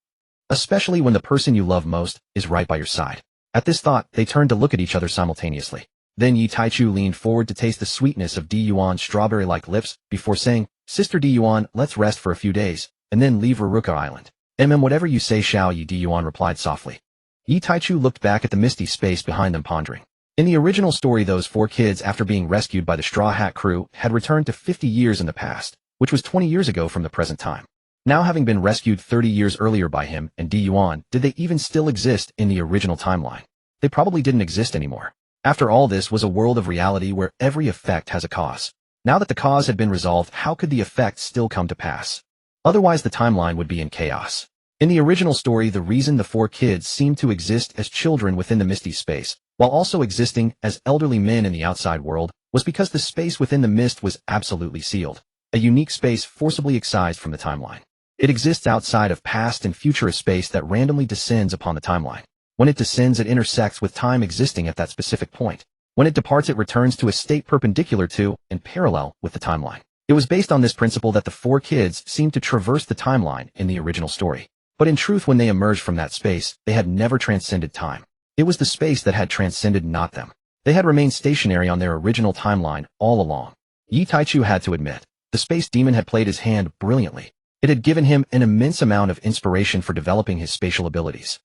Especially when the person you love most is right by your side. At this thought, they turned to look at each other simultaneously. Then Yi Taichu leaned forward to taste the sweetness of Gion strawberry-like lips before saying, "Sister Gion, let's rest for a few days, and then leave Ruluka Island." Whatever you say, Xiao Yi," Gion replied softly. Yi Taichu looked back at the misty space behind them, pondering. In the original story, those 4 kids, after being rescued by the Straw Hat crew, had returned to 50 years in the past, which was 20 years ago from the present time. Now, having been rescued 30 years earlier by him and Gion, did they even still exist in the original timeline? They probably didn't exist anymore. After all, this was a world of reality where every effect has a cause. Now that the cause had been resolved, how could the effect still come to pass? Otherwise, the timeline would be in chaos. In the original story, the reason the 4 kids seemed to exist as children within the misty space, while also existing as elderly men in the outside world, was because the space within the mist was absolutely sealed. A unique space forcibly excised from the timeline. It exists outside of past and future, a space that randomly descends upon the timeline. When it descends, it intersects with time existing at that specific point. When it departs, it returns to a state perpendicular to and parallel with the timeline. It was based on this principle that the 4 kids seemed to traverse the timeline in the original story. But in truth, when they emerged from that space, they had never transcended time. It was the space that had transcended, not them. They had remained stationary on their original timeline all along. Yi Taichu had to admit, the space demon had played his hand brilliantly. It had given him an immense amount of inspiration for developing his spatial abilities.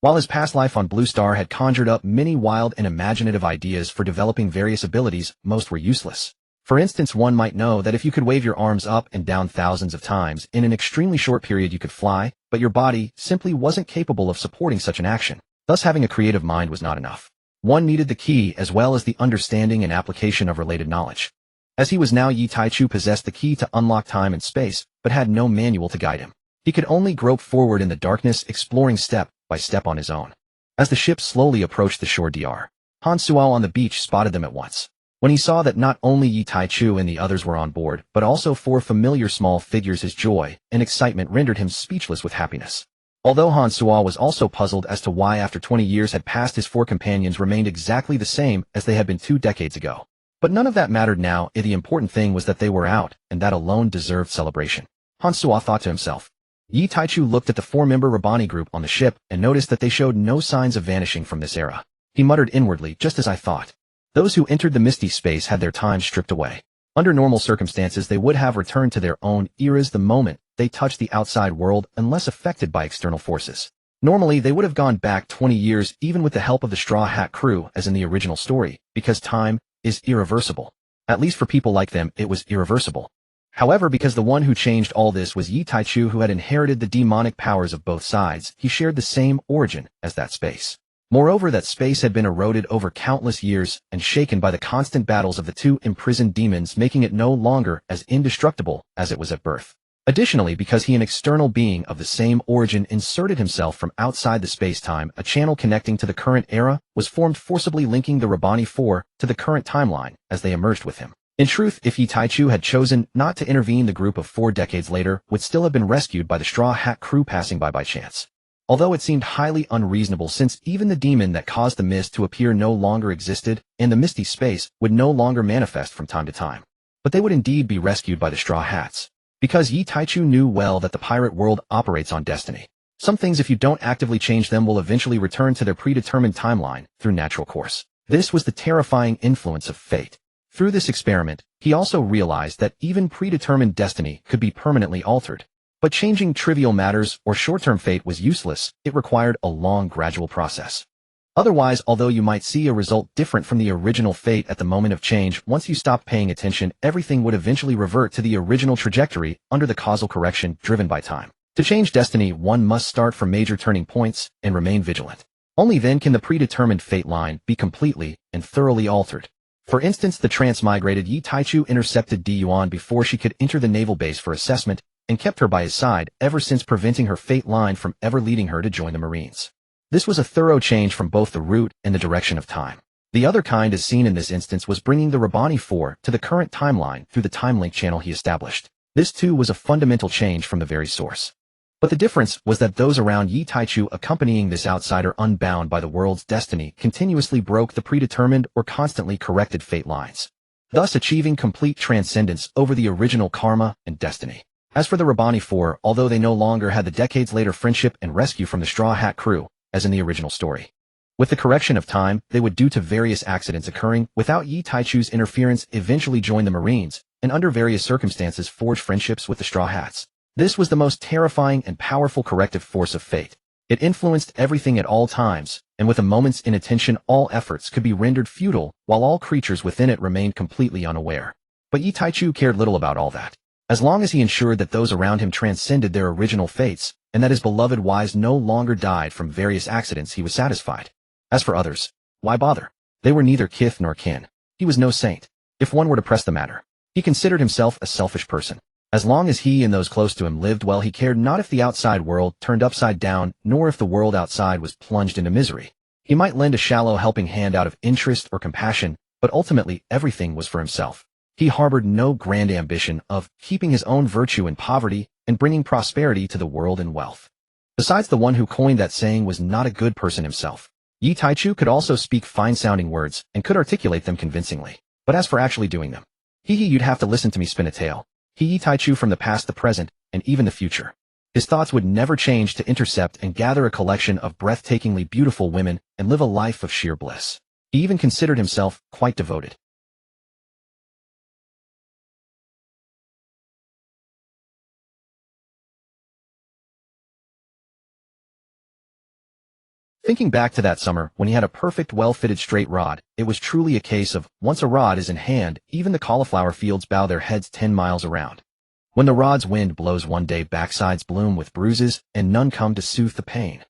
While his past life on Blue Star had conjured up many wild and imaginative ideas for developing various abilities, most were useless. For instance, one might know that if you could wave your arms up and down thousands of times, in an extremely short period you could fly, but your body simply wasn't capable of supporting such an action. Thus, having a creative mind was not enough. One needed the key as well as the understanding and application of related knowledge. As he was now, Yi Taichu possessed the key to unlock time and space, but had no manual to guide him. He could only grope forward in the darkness, exploring step by step on his own. As the ship slowly approached the shore, Dr. Han Suo on the beach spotted them at once. When he saw that not only Yi Taichu and the others were on board, but also 4 familiar small figures, his joy and excitement rendered him speechless with happiness. Although Han Suo was also puzzled as to why after 20 years had passed his 4 companions remained exactly the same as they had been 2 decades ago. But none of that mattered now. The important thing was that they were out, and that alone deserved celebration. Han Suo thought to himself. Yi Taichu looked at the 4-member Rabani group on the ship and noticed that they showed no signs of vanishing from this era. He muttered inwardly, just as I thought. Those who entered the misty space had their time stripped away. Under normal circumstances, they would have returned to their own eras the moment they touched the outside world unless affected by external forces. Normally, they would have gone back 20 years even with the help of the Straw Hat crew as in the original story, because time is irreversible. At least for people like them, it was irreversible. However, because the one who changed all this was Yi Taichu, who had inherited the demonic powers of both sides, he shared the same origin as that space. Moreover, that space had been eroded over countless years and shaken by the constant battles of the 2 imprisoned demons, making it no longer as indestructible as it was at birth. Additionally, because he, an external being of the same origin, inserted himself from outside the space-time, a channel connecting to the current era was formed, forcibly linking the Rabani 4 to the current timeline as they emerged with him. In truth, if Yi Taichu had chosen not to intervene, the group of 4 decades later would still have been rescued by the Straw Hat crew passing by chance. Although it seemed highly unreasonable, since even the demon that caused the mist to appear no longer existed, and the misty space would no longer manifest from time to time. But they would indeed be rescued by the Straw Hats. Because Yi Taichu knew well that the pirate world operates on destiny. Some things, if you don't actively change them, will eventually return to their predetermined timeline through natural course. This was the terrifying influence of fate. Through this experiment, he also realized that even predetermined destiny could be permanently altered. But changing trivial matters or short-term fate was useless. It required a long, gradual process. Otherwise, although you might see a result different from the original fate at the moment of change, once you stopped paying attention, everything would eventually revert to the original trajectory under the causal correction driven by time. To change destiny, one must start from major turning points and remain vigilant. Only then can the predetermined fate line be completely and thoroughly altered. For instance, the transmigrated Yi Taichu intercepted Gion before she could enter the naval base for assessment and kept her by his side ever since, preventing her fate line from ever leading her to join the Marines. This was a thorough change from both the route and the direction of time. The other kind as seen in this instance was bringing the Rabani 4 to the current timeline through the time link channel he established. This too was a fundamental change from the very source. But the difference was that those around Yi Taichu accompanying this outsider unbound by the world's destiny continuously broke the predetermined or constantly corrected fate lines, thus achieving complete transcendence over the original karma and destiny. As for the Rabani 4, although they no longer had the decades-later friendship and rescue from the Straw Hat crew, as in the original story, with the correction of time, they would, due to various accidents occurring without Yi Taichu's interference, eventually join the Marines, and under various circumstances forge friendships with the Straw Hats. This was the most terrifying and powerful corrective force of fate. It influenced everything at all times, and with a moment's inattention all efforts could be rendered futile, while all creatures within it remained completely unaware. But Yi Taichu cared little about all that. As long as he ensured that those around him transcended their original fates, and that his beloved wives no longer died from various accidents, he was satisfied. As for others, why bother? They were neither kith nor kin. He was no saint, if one were to press the matter. He considered himself a selfish person. As long as he and those close to him lived well, he cared not if the outside world turned upside down, nor if the world outside was plunged into misery. He might lend a shallow helping hand out of interest or compassion, but ultimately everything was for himself. He harbored no grand ambition of keeping his own virtue in poverty and bringing prosperity to the world in wealth. Besides, the one who coined that saying was not a good person himself. Yi Taichu could also speak fine-sounding words and could articulate them convincingly. But as for actually doing them, you'd have to listen to me spin a tale. Yi Taichu from the past, the present, and even the future. His thoughts would never change to intercept and gather a collection of breathtakingly beautiful women and live a life of sheer bliss. He even considered himself quite devoted. Thinking back to that summer when he had a perfect well-fitted straight rod, it was truly a case of, once a rod is in hand, even the cauliflower fields bow their heads 10 miles around. When the rod's wind blows one day, backsides bloom with bruises, and none come to soothe the pain.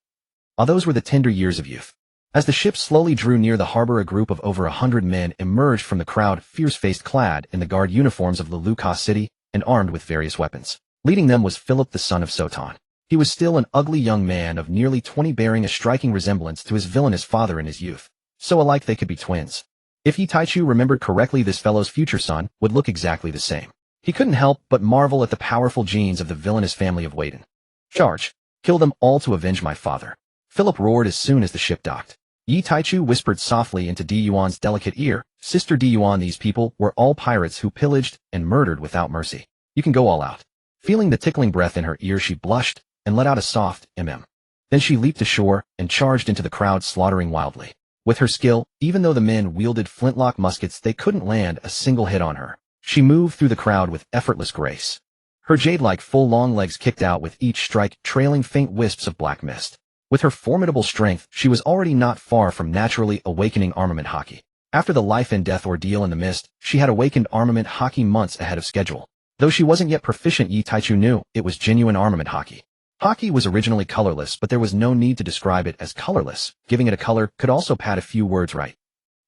Those were the tender years of youth. As the ship slowly drew near the harbor, a group of over 100 men emerged from the crowd, fierce-faced, clad in the guard uniforms of Ruluka City, and armed with various weapons. Leading them was Philip, the son of Sotan. He was still an ugly young man of nearly 20, bearing a striking resemblance to his villainous father in his youth. So alike they could be twins. If Yi Taichu remembered correctly, this fellow's future son would look exactly the same. He couldn't help but marvel at the powerful genes of the villainous family of Waden. Charge! Kill them all to avenge my father! Philip roared as soon as the ship docked. Yi Taichu whispered softly into Di Yuan's delicate ear, "Sister Di Yuan, these people were all pirates who pillaged and murdered without mercy. You can go all out." Feeling the tickling breath in her ear, she blushed and let out a soft mm. Then she leaped ashore and charged into the crowd, slaughtering wildly. With her skill, even though the men wielded flintlock muskets, they couldn't land a single hit on her. She moved through the crowd with effortless grace. Her jade-like full long legs kicked out with each strike, trailing faint wisps of black mist. With her formidable strength, she was already not far from naturally awakening armament hockey. After the life-and-death ordeal in the mist, she had awakened armament hockey months ahead of schedule. Though she wasn't yet proficient, Yi Taichu knew it was genuine armament hockey. Hockey was originally colorless, but there was no need to describe it as colorless. Giving it a color could also pad a few words right.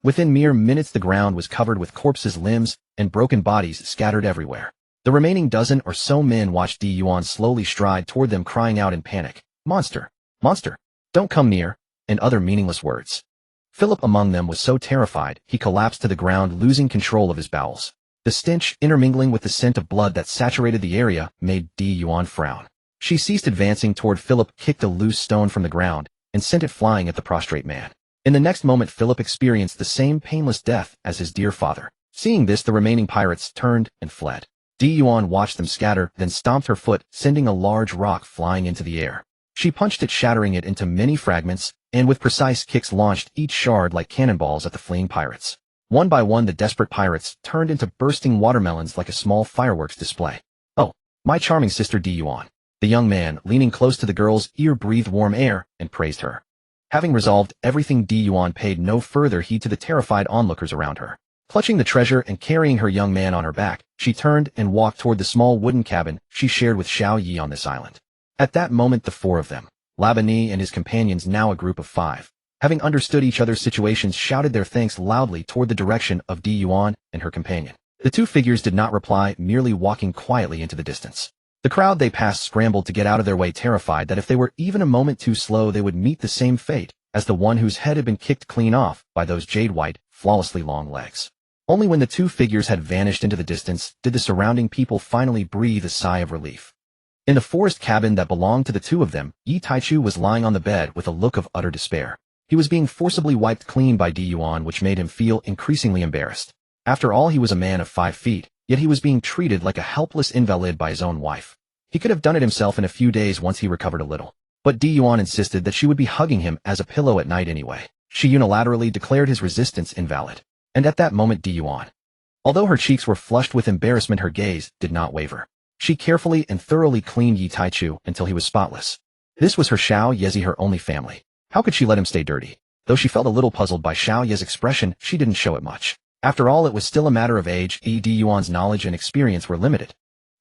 Within mere minutes, the ground was covered with corpses, limbs, and broken bodies scattered everywhere. The remaining dozen or so men watched Di Yuan slowly stride toward them, crying out in panic, "Monster! Monster! Don't come near!" and other meaningless words. Philip among them was so terrified, he collapsed to the ground, losing control of his bowels. The stench, intermingling with the scent of blood that saturated the area, made Di Yuan frown. She ceased advancing toward Philip, kicked a loose stone from the ground, and sent it flying at the prostrate man. In the next moment, Philip experienced the same painless death as his dear father. Seeing this, the remaining pirates turned and fled. Di Yuan watched them scatter, then stomped her foot, sending a large rock flying into the air. She punched it, shattering it into many fragments, and with precise kicks launched each shard like cannonballs at the fleeing pirates. One by one, the desperate pirates turned into bursting watermelons like a small fireworks display. "Oh, my charming sister Di Yuan." The young man, leaning close to the girl's ear, breathed warm air and praised her. Having resolved everything, Di Yuan paid no further heed to the terrified onlookers around her. Clutching the treasure and carrying her young man on her back, she turned and walked toward the small wooden cabin she shared with Xiao Yi on this island. At that moment, the four of them, Labani and his companions, now a group of 5, having understood each other's situations, shouted their thanks loudly toward the direction of Di Yuan and her companion. The two figures did not reply, merely walking quietly into the distance. The crowd they passed scrambled to get out of their way, terrified that if they were even a moment too slow, they would meet the same fate as the one whose head had been kicked clean off by those jade-white, flawlessly long legs. Only when the two figures had vanished into the distance did the surrounding people finally breathe a sigh of relief. In the forest cabin that belonged to the two of them, Yi Taichu was lying on the bed with a look of utter despair. He was being forcibly wiped clean by Gion, which made him feel increasingly embarrassed. After all, he was a man of 5 feet, yet he was being treated like a helpless invalid by his own wife. He could have done it himself in a few days once he recovered a little. But Gion insisted that she would be hugging him as a pillow at night anyway. She unilaterally declared his resistance invalid. And at that moment Gion, although her cheeks were flushed with embarrassment, her gaze did not waver. She carefully and thoroughly cleaned Yi Taichu until he was spotless. This was her Xiao Yezi, her only family. How could she let him stay dirty? Though she felt a little puzzled by Xiao Ye's expression, she didn't show it much. After all, it was still a matter of age. Yuan's knowledge and experience were limited.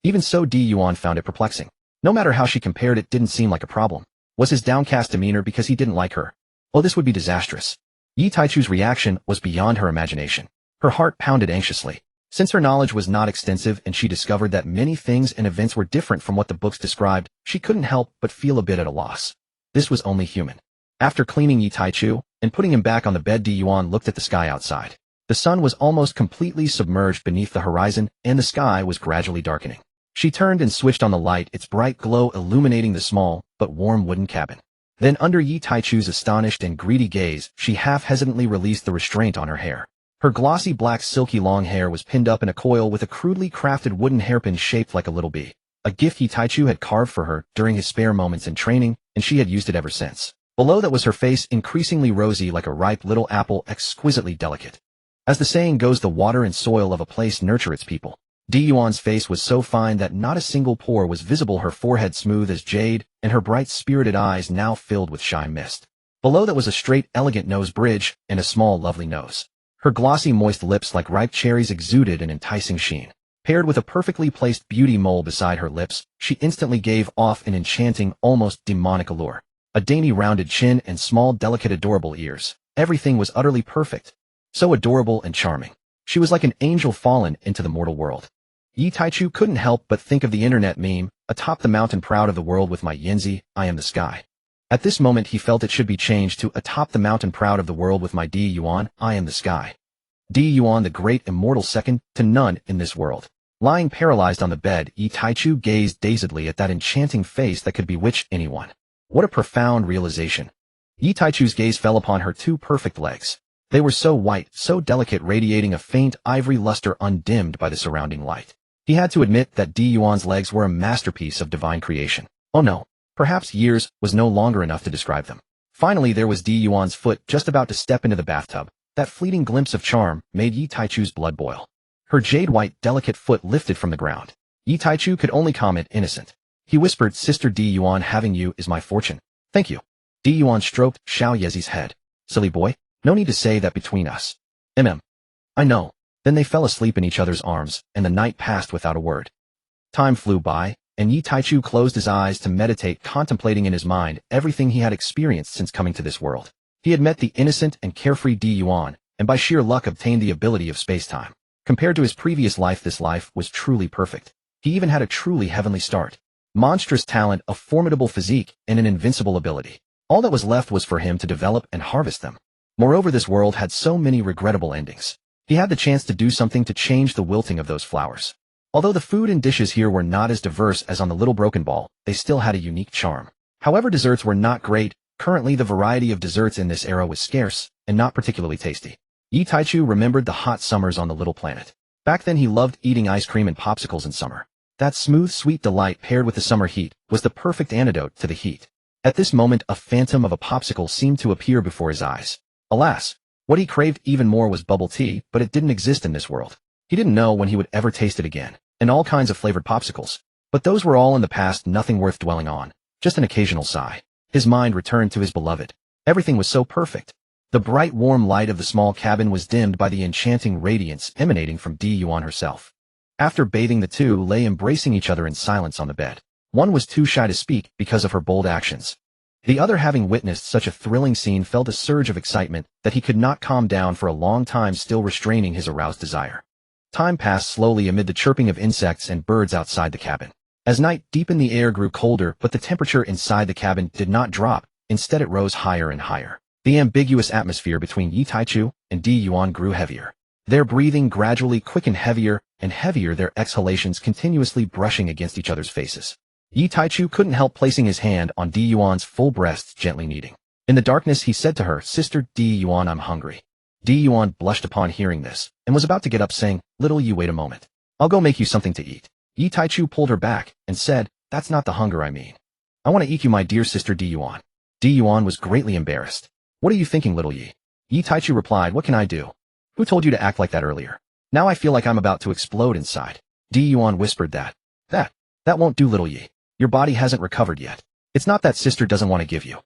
Even so, Yuan found it perplexing. No matter how she compared, it didn't seem like a problem. Was his downcast demeanor because he didn't like her? Oh, this would be disastrous. Yi Taichu's reaction was beyond her imagination. Her heart pounded anxiously. Since her knowledge was not extensive and she discovered that many things and events were different from what the books described, she couldn't help but feel a bit at a loss. This was only human. After cleaning Yi Taichu and putting him back on the bed, Yuan looked at the sky outside. The sun was almost completely submerged beneath the horizon, and the sky was gradually darkening. She turned and switched on the light, its bright glow illuminating the small but warm wooden cabin. Then, under Yi Taichu's astonished and greedy gaze, she half-hesitantly released the restraint on her hair. Her glossy black silky long hair was pinned up in a coil with a crudely crafted wooden hairpin shaped like a little bee. A gift Yi Taichu had carved for her during his spare moments in training, and she had used it ever since. Below that was her face, increasingly rosy like a ripe little apple, exquisitely delicate. As the saying goes, the water and soil of a place nurture its people. Yuan's face was so fine that not a single pore was visible, her forehead smooth as jade, and her bright spirited eyes now filled with shy mist. Below that was a straight, elegant nose bridge, and a small, lovely nose. Her glossy, moist lips like ripe cherries exuded an enticing sheen. Paired with a perfectly placed beauty mole beside her lips, she instantly gave off an enchanting, almost demonic allure. A dainty rounded chin and small, delicate, adorable ears. Everything was utterly perfect. So adorable and charming. She was like an angel fallen into the mortal world. Yi Taichu couldn't help but think of the internet meme, atop the mountain proud of the world with my Yinzi, I am the sky. At this moment he felt it should be changed to atop the mountain proud of the world with my Yuan, I am the sky. Yuan, the great immortal, second to none in this world. Lying paralyzed on the bed, Yi Taichu gazed dazedly at that enchanting face that could bewitch anyone. What a profound realization. Yi Taichu's gaze fell upon her 2 perfect legs. They were so white, so delicate, radiating a faint ivory luster undimmed by the surrounding light. He had to admit that Yuan's legs were a masterpiece of divine creation. Oh no, perhaps years was no longer enough to describe them. Finally, there was Yuan's foot just about to step into the bathtub. That fleeting glimpse of charm made Yi Taichu's blood boil. Her jade-white, delicate foot lifted from the ground. Yi Taichu could only comment, innocent. He whispered, Sister Yuan, having you is my fortune. Thank you. Yuan stroked Xiao Yezi's head. Silly boy, no need to say that between us. I know. Then they fell asleep in each other's arms, and the night passed without a word. Time flew by, and Yi Taichu closed his eyes to meditate, contemplating in his mind everything he had experienced since coming to this world. He had met the innocent and carefree Yuan, and by sheer luck obtained the ability of space-time. Compared to his previous life, this life was truly perfect. He even had a truly heavenly start. Monstrous talent, a formidable physique, and an invincible ability. All that was left was for him to develop and harvest them. Moreover, this world had so many regrettable endings. He had the chance to do something to change the wilting of those flowers. Although the food and dishes here were not as diverse as on the Little Broken Ball, they still had a unique charm. However, desserts were not great. Currently, the variety of desserts in this era was scarce and not particularly tasty. Yi Taichu remembered the hot summers on the little planet. Back then he loved eating ice cream and popsicles in summer. That smooth, sweet delight paired with the summer heat was the perfect antidote to the heat. At this moment, a phantom of a popsicle seemed to appear before his eyes. Alas! What he craved even more was bubble tea, but it didn't exist in this world. He didn't know when he would ever taste it again, and all kinds of flavored popsicles. But those were all in the past, nothing worth dwelling on, just an occasional sigh. His mind returned to his beloved. Everything was so perfect. The bright, warm light of the small cabin was dimmed by the enchanting radiance emanating from Yuan herself. After bathing, the two lay embracing each other in silence on the bed. One was too shy to speak because of her bold actions. The other, having witnessed such a thrilling scene, felt a surge of excitement that he could not calm down for a long time, still restraining his aroused desire. Time passed slowly amid the chirping of insects and birds outside the cabin. As night deepened, the air grew colder, but the temperature inside the cabin did not drop. Instead, it rose higher and higher. The ambiguous atmosphere between Yi Taichu and Di Yuan grew heavier. Their breathing gradually quickened heavier and heavier, their exhalations continuously brushing against each other's faces. Yi Taichu couldn't help placing his hand on Di Yuan's full breasts, gently kneading. In the darkness he said to her, "Sister Di Yuan, I'm hungry." Di Yuan blushed upon hearing this, and was about to get up saying, "Little Yi, wait a moment. I'll go make you something to eat." Yi Taichu pulled her back, and said, "That's not the hunger I mean. I want to eat you, my dear sister Di Yuan." Di Yuan was greatly embarrassed. "What are you thinking, little Yi?" Yi Taichu replied, "What can I do? Who told you to act like that earlier? Now I feel like I'm about to explode inside." Di Yuan whispered that won't do, little Yi. Your body hasn't recovered yet. It's not that sister doesn't want to give you.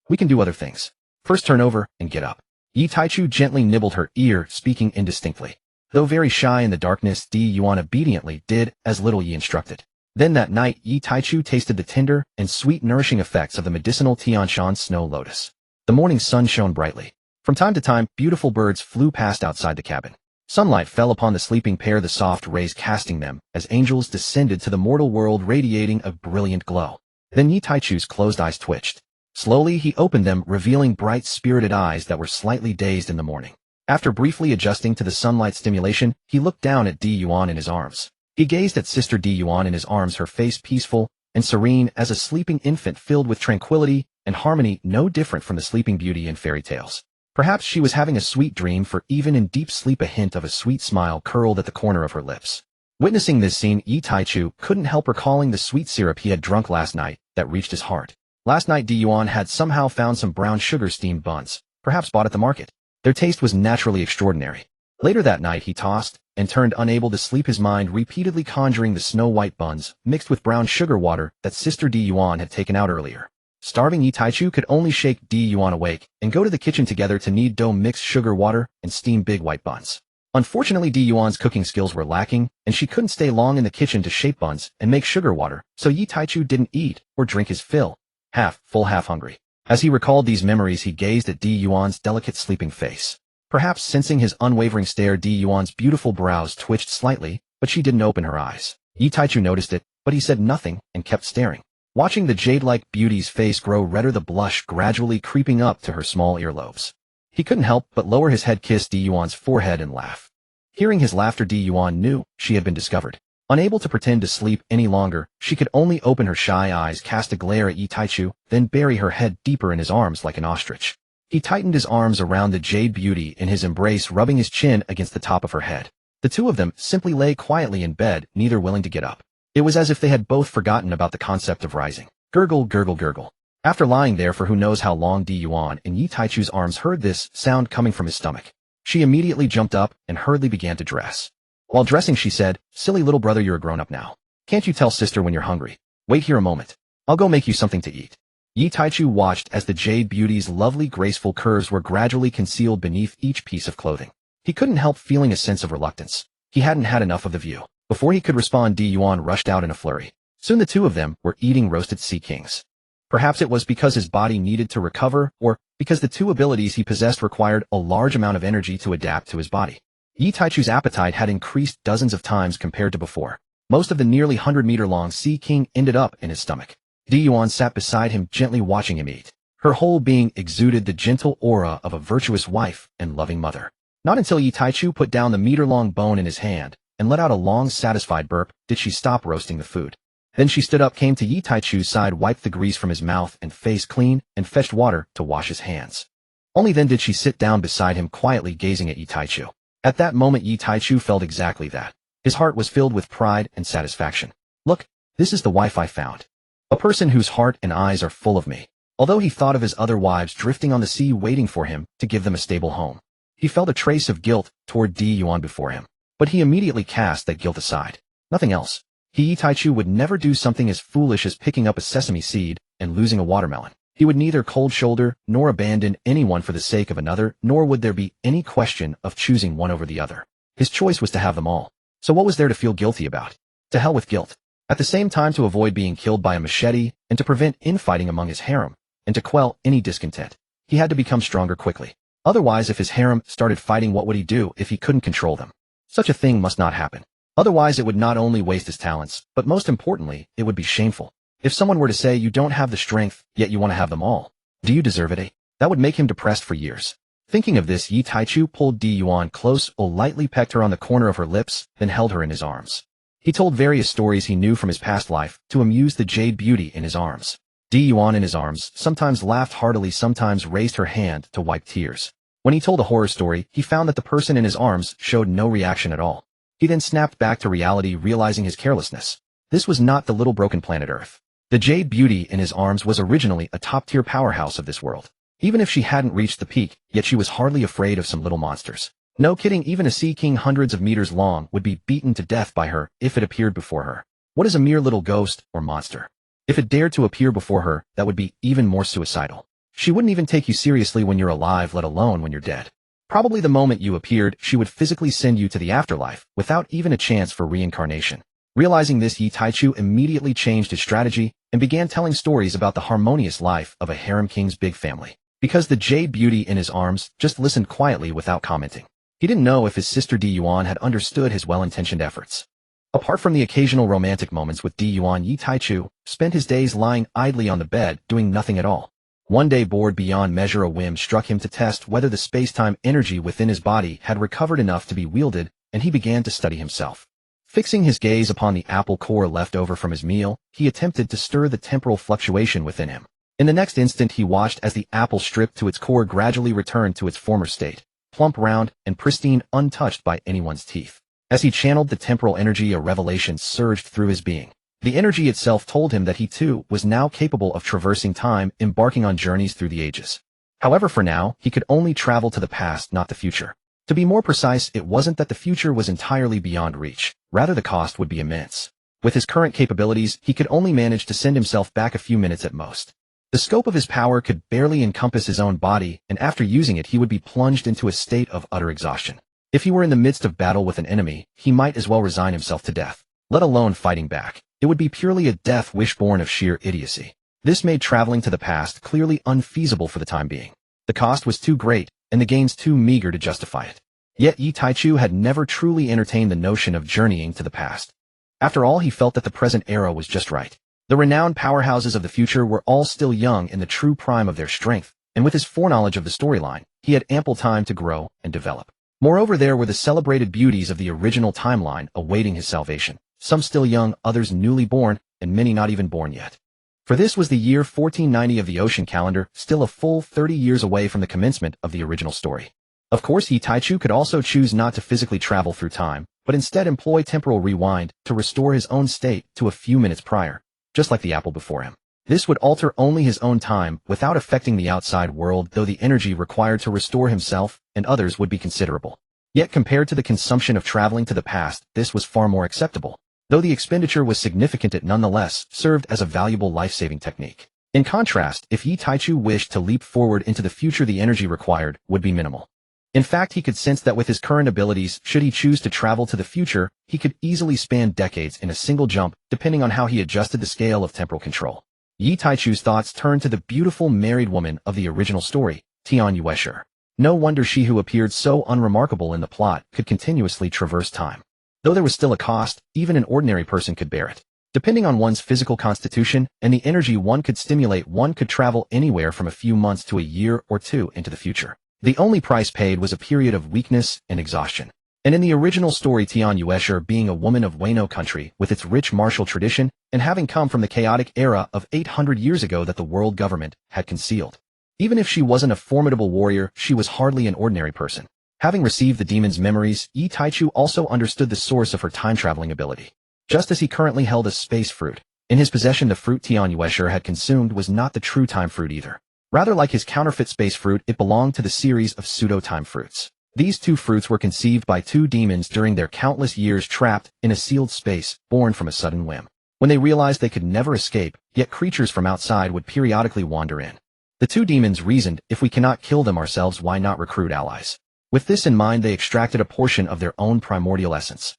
We can do other things. First turn over and get up." Yi Taichu gently nibbled her ear, speaking indistinctly. Though very shy in the darkness, Di Yuan obediently did as little Yi instructed. Then that night, Yi Taichu tasted the tender and sweet nourishing effects of the medicinal Tianshan snow lotus. The morning sun shone brightly. From time to time, beautiful birds flew past outside the cabin. Sunlight fell upon the sleeping pair, the soft rays casting them as angels descended to the mortal world, radiating a brilliant glow. Then Yi Taichu's closed eyes twitched. Slowly he opened them, revealing bright, spirited eyes that were slightly dazed in the morning. After briefly adjusting to the sunlight stimulation, he looked down at Di Yuan in his arms. He gazed at Sister Di Yuan in his arms, her face peaceful and serene as a sleeping infant, filled with tranquility and harmony, no different from the Sleeping Beauty in fairy tales. Perhaps she was having a sweet dream, for even in deep sleep a hint of a sweet smile curled at the corner of her lips. Witnessing this scene, Yi Taichu couldn't help recalling the sweet syrup he had drunk last night that reached his heart. Last night Di Yuan had somehow found some brown sugar steamed buns, perhaps bought at the market. Their taste was naturally extraordinary. Later that night he tossed and turned, unable to sleep, his mind repeatedly conjuring the snow-white buns mixed with brown sugar water that Sister Di Yuan had taken out earlier. Starving Yi Taichu could only shake Di Yuan awake and go to the kitchen together to knead dough, mix sugar water, and steam big white buns. Unfortunately, Di Yuan's cooking skills were lacking, and she couldn't stay long in the kitchen to shape buns and make sugar water, so Yi Taichu didn't eat or drink his fill. Half full, half hungry. As he recalled these memories, he gazed at Di Yuan's delicate sleeping face. Perhaps sensing his unwavering stare, Di Yuan's beautiful brows twitched slightly, but she didn't open her eyes. Yi Taichu noticed it, but he said nothing and kept staring. Watching the jade-like beauty's face grow redder, the blush gradually creeping up to her small earlobes. He couldn't help but lower his head, kiss Di Yuan's forehead, and laugh. Hearing his laughter, Di Yuan knew she had been discovered. Unable to pretend to sleep any longer, she could only open her shy eyes, cast a glare at Yi Taichu, then bury her head deeper in his arms like an ostrich. He tightened his arms around the jade beauty in his embrace, rubbing his chin against the top of her head. The two of them simply lay quietly in bed, neither willing to get up. It was as if they had both forgotten about the concept of rising. Gurgle, gurgle, gurgle. After lying there for who knows how long, Di Yuan in Yi Taichu's arms heard this sound coming from his stomach. She immediately jumped up and hurriedly began to dress. While dressing, she said, "Silly little brother, you're a grown-up now. Can't you tell sister when you're hungry? Wait here a moment. I'll go make you something to eat." Yi Taichu watched as the jade beauty's lovely, graceful curves were gradually concealed beneath each piece of clothing. He couldn't help feeling a sense of reluctance. He hadn't had enough of the view. Before he could respond, Di Yuan rushed out in a flurry. Soon the two of them were eating roasted sea kings. Perhaps it was because his body needed to recover, or because the two abilities he possessed required a large amount of energy to adapt to his body. Yi Taichu's appetite had increased dozens of times compared to before. Most of the nearly 100-meter-long sea king ended up in his stomach. Di Yuan sat beside him, gently watching him eat. Her whole being exuded the gentle aura of a virtuous wife and loving mother. Not until Yi Taichu put down the meter-long bone in his hand and let out a long, satisfied burp did she stop roasting the food. Then she stood up, came to Yi Taichu's side, wiped the grease from his mouth and face clean, and fetched water to wash his hands. Only then did she sit down beside him, quietly gazing at Yi Taichu. At that moment, Yi Taichu felt exactly that. His heart was filled with pride and satisfaction. Look, this is the wife I found. A person whose heart and eyes are full of me. Although he thought of his other wives drifting on the sea, waiting for him to give them a stable home, he felt a trace of guilt toward Di Yuan before him. But he immediately cast that guilt aside. Nothing else. Yi Taichu would never do something as foolish as picking up a sesame seed and losing a watermelon. He would neither cold shoulder nor abandon anyone for the sake of another, nor would there be any question of choosing one over the other. His choice was to have them all. So what was there to feel guilty about? To hell with guilt. At the same time, to avoid being killed by a machete, and to prevent infighting among his harem, and to quell any discontent, he had to become stronger quickly. Otherwise, if his harem started fighting, what would he do if he couldn't control them? Such a thing must not happen. Otherwise, it would not only waste his talents, but most importantly, it would be shameful. If someone were to say, "You don't have the strength, yet you want to have them all. Do you deserve it, eh?" That would make him depressed for years. Thinking of this, Yi Taichu pulled Gion close, lightly pecked her on the corner of her lips, then held her in his arms. He told various stories he knew from his past life to amuse the jade beauty in his arms. Gion in his arms sometimes laughed heartily, sometimes raised her hand to wipe tears. When he told a horror story, he found that the person in his arms showed no reaction at all. He then snapped back to reality, realizing his carelessness. This was not the little broken planet Earth. The jade beauty in his arms was originally a top-tier powerhouse of this world. Even if she hadn't reached the peak, yet she was hardly afraid of some little monsters. No kidding, even a sea king hundreds of meters long would be beaten to death by her if it appeared before her. What is a mere little ghost or monster? If it dared to appear before her, that would be even more suicidal. She wouldn't even take you seriously when you're alive, let alone when you're dead. Probably the moment you appeared, she would physically send you to the afterlife, without even a chance for reincarnation. Realizing this, Yi Taichu immediately changed his strategy and began telling stories about the harmonious life of a harem king's big family. Because the jade beauty in his arms just listened quietly without commenting. He didn't know if his sister Gion had understood his well-intentioned efforts. Apart from the occasional romantic moments with Gion, Yi Taichu spent his days lying idly on the bed, doing nothing at all. One day, bored beyond measure, a whim struck him to test whether the space-time energy within his body had recovered enough to be wielded, and he began to study himself. Fixing his gaze upon the apple core left over from his meal, he attempted to stir the temporal fluctuation within him. In the next instant, he watched as the apple stripped to its core gradually returned to its former state, plump, round, and pristine, untouched by anyone's teeth. As he channeled the temporal energy, a revelation surged through his being. The energy itself told him that he too was now capable of traversing time, embarking on journeys through the ages. However, for now, he could only travel to the past, not the future. To be more precise, it wasn't that the future was entirely beyond reach, rather the cost would be immense. With his current capabilities, he could only manage to send himself back a few minutes at most. The scope of his power could barely encompass his own body, and after using it he would be plunged into a state of utter exhaustion. If he were in the midst of battle with an enemy, he might as well resign himself to death, let alone fighting back. It would be purely a death wish born of sheer idiocy. This made traveling to the past clearly unfeasible for the time being. The cost was too great, and the gains too meager to justify it. Yet Yi Taichu had never truly entertained the notion of journeying to the past. After all, he felt that the present era was just right. The renowned powerhouses of the future were all still young in the true prime of their strength, and with his foreknowledge of the storyline, he had ample time to grow and develop. Moreover, there were the celebrated beauties of the original timeline awaiting his salvation, some still young, others newly born, and many not even born yet. For this was the year 1490 of the ocean calendar, still a full 30 years away from the commencement of the original story. Of course, Yi Taichu could also choose not to physically travel through time, but instead employ temporal rewind to restore his own state to a few minutes prior, just like the apple before him. This would alter only his own time without affecting the outside world, though the energy required to restore himself and others would be considerable. Yet compared to the consumption of traveling to the past, this was far more acceptable. Though the expenditure was significant, it nonetheless served as a valuable life-saving technique. In contrast, if Yi Taichu wished to leap forward into the future, the energy required would be minimal. In fact, he could sense that with his current abilities, should he choose to travel to the future, he could easily span decades in a single jump, depending on how he adjusted the scale of temporal control. Yi Taichu's thoughts turned to the beautiful married woman of the original story, Tian Yuesher. No wonder she, who appeared so unremarkable in the plot, could continuously traverse time. Though there was still a cost, even an ordinary person could bear it. Depending on one's physical constitution and the energy one could stimulate, one could travel anywhere from a few months to a year or two into the future. The only price paid was a period of weakness and exhaustion. And in the original story, Tian Yuesher, being a woman of Wano country with its rich martial tradition and having come from the chaotic era of 800 years ago that the world government had concealed. Even if she wasn't a formidable warrior, she was hardly an ordinary person. Having received the demon's memories, Yi Taichu also understood the source of her time-traveling ability. Just as he currently held a space fruit, in his possession the fruit Tian Yuesher had consumed was not the true time fruit either. Rather, like his counterfeit space fruit, it belonged to the series of pseudo-time fruits. These two fruits were conceived by two demons during their countless years trapped in a sealed space, born from a sudden whim. When they realized they could never escape, yet creatures from outside would periodically wander in. The two demons reasoned, if we cannot kill them ourselves, why not recruit allies? With this in mind, they extracted a portion of their own primordial essence.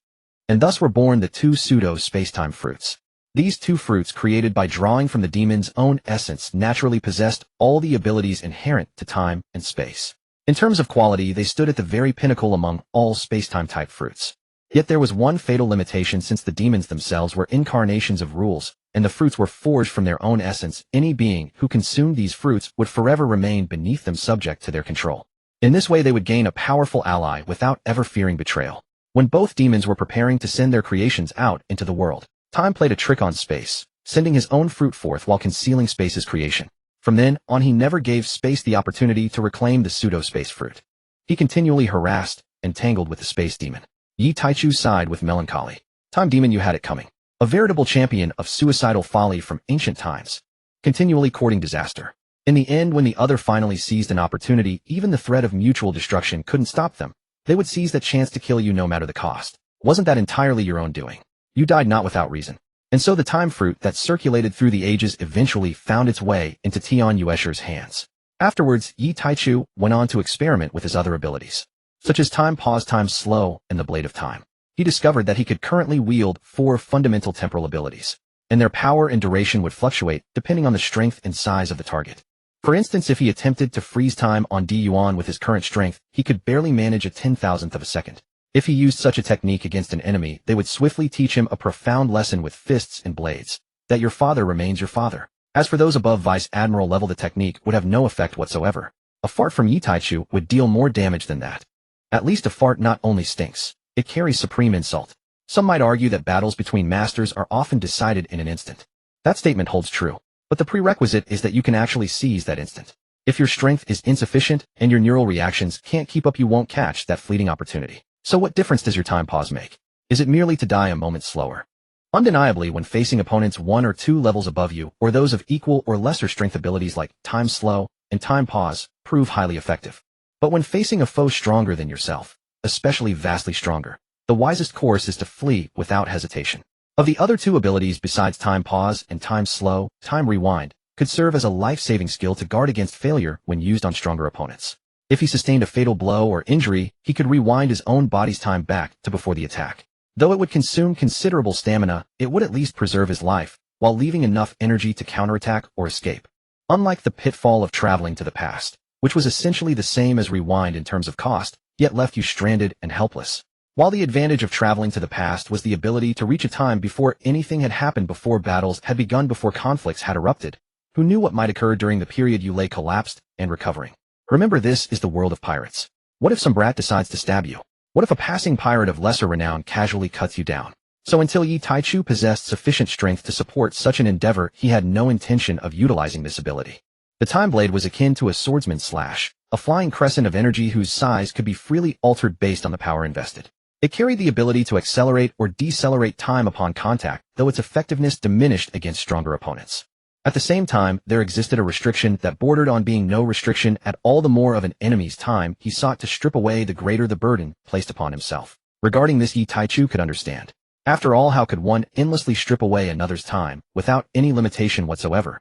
And thus were born the two pseudo-space-time fruits. These two fruits, created by drawing from the demon's own essence, naturally possessed all the abilities inherent to time and space. In terms of quality, they stood at the very pinnacle among all space-time type fruits. Yet there was one fatal limitation since the demons themselves were incarnations of rules, and the fruits were forged from their own essence. Any being who consumed these fruits would forever remain beneath them, subject to their control. In this way they would gain a powerful ally without ever fearing betrayal. When both demons were preparing to send their creations out into the world, Time played a trick on Space, sending his own fruit forth while concealing Space's creation. From then on he never gave Space the opportunity to reclaim the pseudo-space fruit. He continually harassed and tangled with the space demon. Yi Taichu sighed with melancholy. Time demon, you had it coming. A veritable champion of suicidal folly from ancient times. Continually courting disaster. In the end, when the other finally seized an opportunity, even the threat of mutual destruction couldn't stop them. They would seize that chance to kill you no matter the cost. Wasn't that entirely your own doing? You died not without reason. And so the time fruit that circulated through the ages eventually found its way into Tian Yuesher's hands. Afterwards, Yi Taichu went on to experiment with his other abilities, such as Time Pause, Time Slow, and the Blade of Time. He discovered that he could currently wield 4 fundamental temporal abilities, and their power and duration would fluctuate depending on the strength and size of the target. For instance, if he attempted to freeze time on Gion with his current strength, he could barely manage a 10,000th of a second. If he used such a technique against an enemy, they would swiftly teach him a profound lesson with fists and blades, that your father remains your father. As for those above Vice Admiral level, the technique would have no effect whatsoever. A fart from Yi Taichu would deal more damage than that. At least a fart not only stinks, it carries supreme insult. Some might argue that battles between masters are often decided in an instant. That statement holds true, but the prerequisite is that you can actually seize that instant. If your strength is insufficient and your neural reactions can't keep up, you won't catch that fleeting opportunity. So what difference does your time pause make? Is it merely to die a moment slower? Undeniably, when facing opponents 1 or 2 levels above you, or those of equal or lesser strength, abilities like Time Slow and Time Pause prove highly effective. But when facing a foe stronger than yourself, especially vastly stronger, the wisest course is to flee without hesitation. Of the other 2 abilities besides Time Pause and Time Slow, Time Rewind could serve as a life-saving skill to guard against failure when used on stronger opponents. If he sustained a fatal blow or injury, he could rewind his own body's time back to before the attack. Though it would consume considerable stamina, it would at least preserve his life, while leaving enough energy to counterattack or escape. Unlike the pitfall of traveling to the past, which was essentially the same as rewind in terms of cost, yet left you stranded and helpless. While the advantage of traveling to the past was the ability to reach a time before anything had happened, before battles had begun, before conflicts had erupted, who knew what might occur during the period you lay collapsed and recovering? Remember, this is the world of pirates. What if some brat decides to stab you? What if a passing pirate of lesser renown casually cuts you down? So until Yi Taichu possessed sufficient strength to support such an endeavor, he had no intention of utilizing this ability. The Time Blade was akin to a swordsman's slash, a flying crescent of energy whose size could be freely altered based on the power invested. It carried the ability to accelerate or decelerate time upon contact, though its effectiveness diminished against stronger opponents. At the same time, there existed a restriction that bordered on being no restriction at all. The more of an enemy's time he sought to strip away, the greater the burden placed upon himself. Regarding this, Yi Taichu could understand. After all, how could one endlessly strip away another's time, without any limitation whatsoever?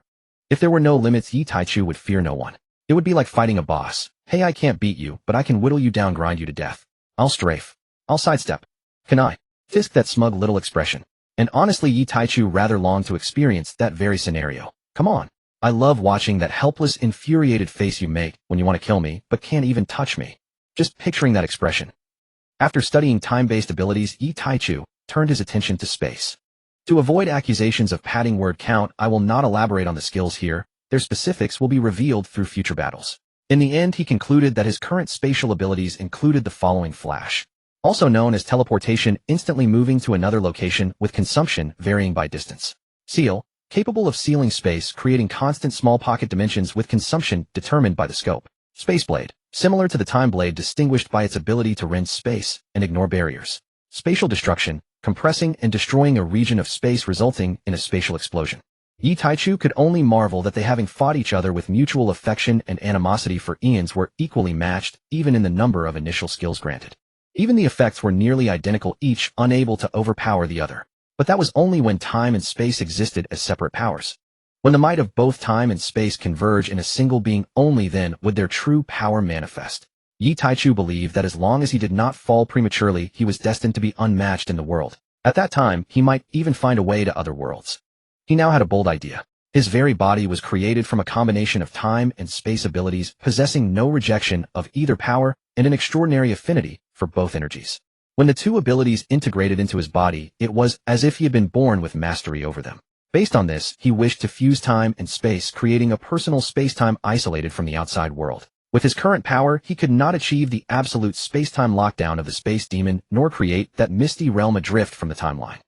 If there were no limits, Yi Taichu would fear no one. It would be like fighting a boss. Hey, I can't beat you, but I can whittle you down, grind you to death. I'll strafe. I'll sidestep. Can I? Fisk that smug little expression. And honestly, Yi Taichu rather longed to experience that very scenario. Come on. I love watching that helpless, infuriated face you make when you want to kill me, but can't even touch me. Just picturing that expression. After studying time-based abilities, Yi Taichu turned his attention to space. To avoid accusations of padding word count, I will not elaborate on the skills here. Their specifics will be revealed through future battles. In the end, he concluded that his current spatial abilities included the following: flash, also known as teleportation, instantly moving to another location with consumption varying by distance. Seal, capable of sealing space, creating constant small pocket dimensions with consumption determined by the scope. Space blade, similar to the time blade, distinguished by its ability to rend space and ignore barriers. Spatial destruction, compressing and destroying a region of space resulting in a spatial explosion. Yi Taichu could only marvel that they, having fought each other with mutual affection and animosity for eons, were equally matched, even in the number of initial skills granted. Even the effects were nearly identical, each unable to overpower the other. But that was only when time and space existed as separate powers. When the might of both time and space converge in a single being, only then would their true power manifest. Yi Taichu believed that as long as he did not fall prematurely, he was destined to be unmatched in the world. At that time, he might even find a way to other worlds. He now had a bold idea. His very body was created from a combination of time and space abilities, possessing no rejection of either power and an extraordinary affinity for both energies. When the two abilities integrated into his body, it was as if he had been born with mastery over them. Based on this, he wished to fuse time and space, creating a personal space-time isolated from the outside world. With his current power, he could not achieve the absolute space-time lockdown of the space demon, nor create that misty realm adrift from the timeline.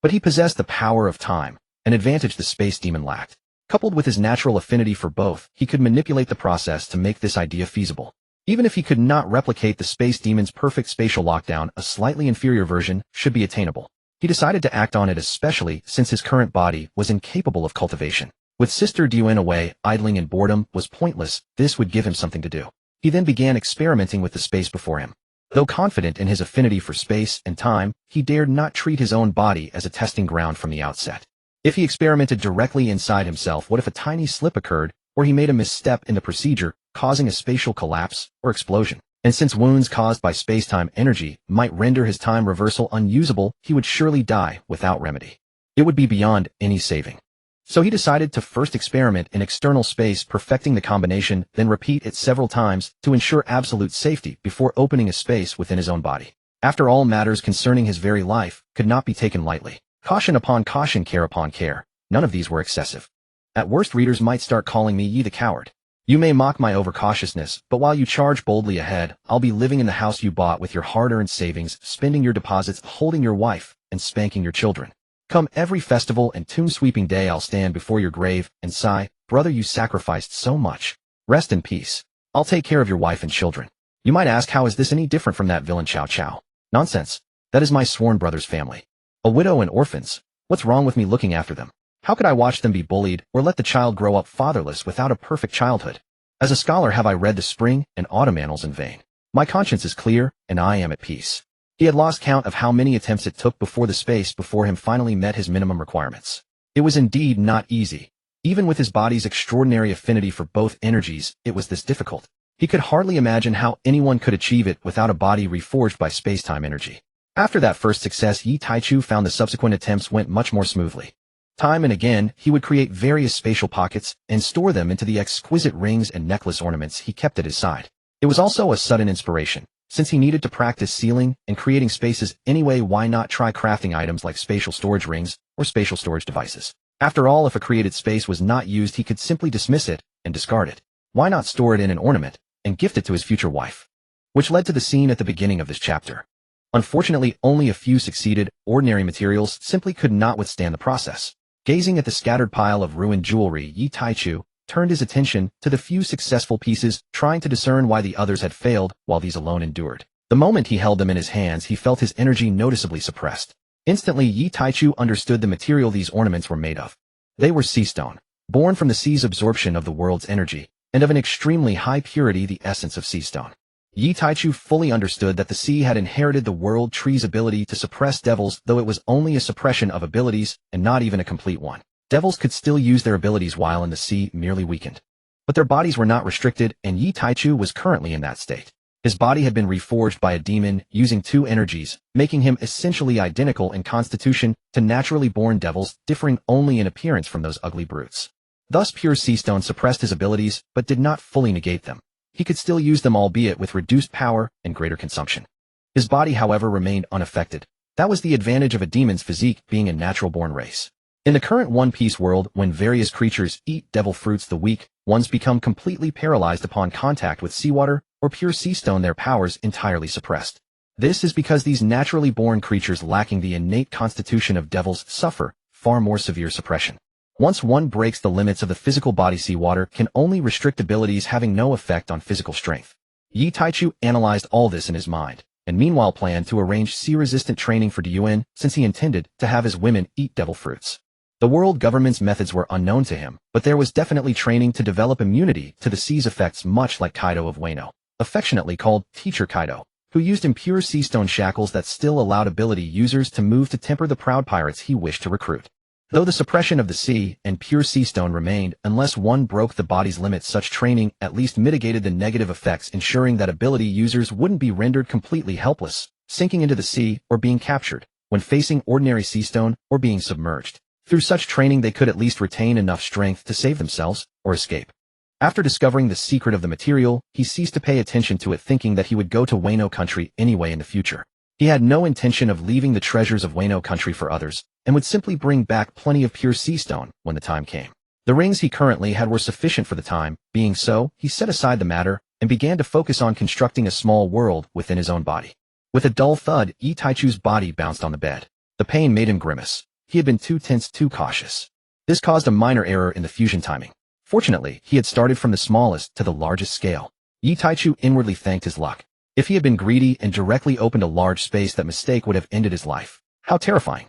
But he possessed the power of time, an advantage the space demon lacked. Coupled with his natural affinity for both, he could manipulate the process to make this idea feasible. Even if he could not replicate the space demon's perfect spatial lockdown, a slightly inferior version should be attainable. He decided to act on it, especially since his current body was incapable of cultivation. With Sister Gion away, idling in boredom was pointless. This would give him something to do. He then began experimenting with the space before him. Though confident in his affinity for space and time, he dared not treat his own body as a testing ground from the outset. If he experimented directly inside himself, what if a tiny slip occurred, or he made a misstep in the procedure, causing a spatial collapse or explosion? And since wounds caused by space-time energy might render his time reversal unusable, he would surely die without remedy. It would be beyond any saving. So he decided to first experiment in external space, perfecting the combination, then repeat it several times to ensure absolute safety before opening a space within his own body. After all, matters concerning his very life could not be taken lightly. Caution upon caution, care upon care. None of these were excessive. At worst, readers might start calling me Yi the coward. You may mock my overcautiousness, but while you charge boldly ahead, I'll be living in the house you bought with your hard-earned savings, spending your deposits, holding your wife, and spanking your children. Come every festival and tomb-sweeping day, I'll stand before your grave and sigh, brother, you sacrificed so much. Rest in peace. I'll take care of your wife and children. You might ask, how is this any different from that villain Chow Chow? Nonsense. That is my sworn brother's family. A widow and orphans. What's wrong with me looking after them? How could I watch them be bullied or let the child grow up fatherless without a perfect childhood? As a scholar, have I read the spring and autumn annals in vain? My conscience is clear, and I am at peace. He had lost count of how many attempts it took before the space before him finally met his minimum requirements. It was indeed not easy. Even with his body's extraordinary affinity for both energies, it was this difficult. He could hardly imagine how anyone could achieve it without a body reforged by space-time energy. After that first success, Yi Taichu found the subsequent attempts went much more smoothly. Time and again, he would create various spatial pockets and store them into the exquisite rings and necklace ornaments he kept at his side. It was also a sudden inspiration. Since he needed to practice sealing and creating spaces anyway, why not try crafting items like spatial storage rings or spatial storage devices? After all, if a created space was not used, he could simply dismiss it and discard it. Why not store it in an ornament and gift it to his future wife? Which led to the scene at the beginning of this chapter. Unfortunately, only a few succeeded. Ordinary materials simply could not withstand the process. Gazing at the scattered pile of ruined jewelry, Yi Taichu turned his attention to the few successful pieces, trying to discern why the others had failed while these alone endured. The moment he held them in his hands, he felt his energy noticeably suppressed. Instantly, Yi Taichu understood the material these ornaments were made of. They were sea stone, born from the sea's absorption of the world's energy, and of an extremely high purity, the essence of sea stone. Yi Taichu fully understood that the sea had inherited the world tree's ability to suppress devils, though it was only a suppression of abilities and not even a complete one. Devils could still use their abilities while in the sea, merely weakened. But their bodies were not restricted, and Yi Taichu was currently in that state. His body had been reforged by a demon using two energies, making him essentially identical in constitution to naturally born devils, differing only in appearance from those ugly brutes. Thus pure sea stone suppressed his abilities, but did not fully negate them. He could still use them, albeit with reduced power and greater consumption. His body, however, remained unaffected. That was the advantage of a demon's physique being a natural-born race. In the current One Piece world, when various creatures eat devil fruits, the weak ones become completely paralyzed upon contact with seawater or pure sea stone, their powers entirely suppressed. This is because these naturally born creatures lacking the innate constitution of devils suffer far more severe suppression. Once one breaks the limits of the physical body, seawater can only restrict abilities, having no effect on physical strength. Yi Taichu analyzed all this in his mind, and meanwhile planned to arrange sea-resistant training for Gion, since he intended to have his women eat devil fruits. The world government's methods were unknown to him, but there was definitely training to develop immunity to the sea's effects, much like Kaido of Wano, affectionately called Teacher Kaido, who used impure sea stone shackles that still allowed ability users to move to temper the proud pirates he wished to recruit. Though the suppression of the sea and pure sea stone remained, unless one broke the body's limits, such training at least mitigated the negative effects, ensuring that ability users wouldn't be rendered completely helpless, sinking into the sea or being captured when facing ordinary sea stone or being submerged. Through such training, they could at least retain enough strength to save themselves or escape. After discovering the secret of the material, he ceased to pay attention to it, thinking that he would go to Wano country anyway in the future. He had no intention of leaving the treasures of Wano country for others, and would simply bring back plenty of pure sea stone when the time came. The rings he currently had were sufficient for the time, being so, he set aside the matter, and began to focus on constructing a small world within his own body. With a dull thud, Yi Taichu's body bounced on the bed. The pain made him grimace. He had been too tense, too cautious. This caused a minor error in the fusion timing. Fortunately, he had started from the smallest to the largest scale. Yi Taichu inwardly thanked his luck. If he had been greedy and directly opened a large space, that mistake would have ended his life. How terrifying.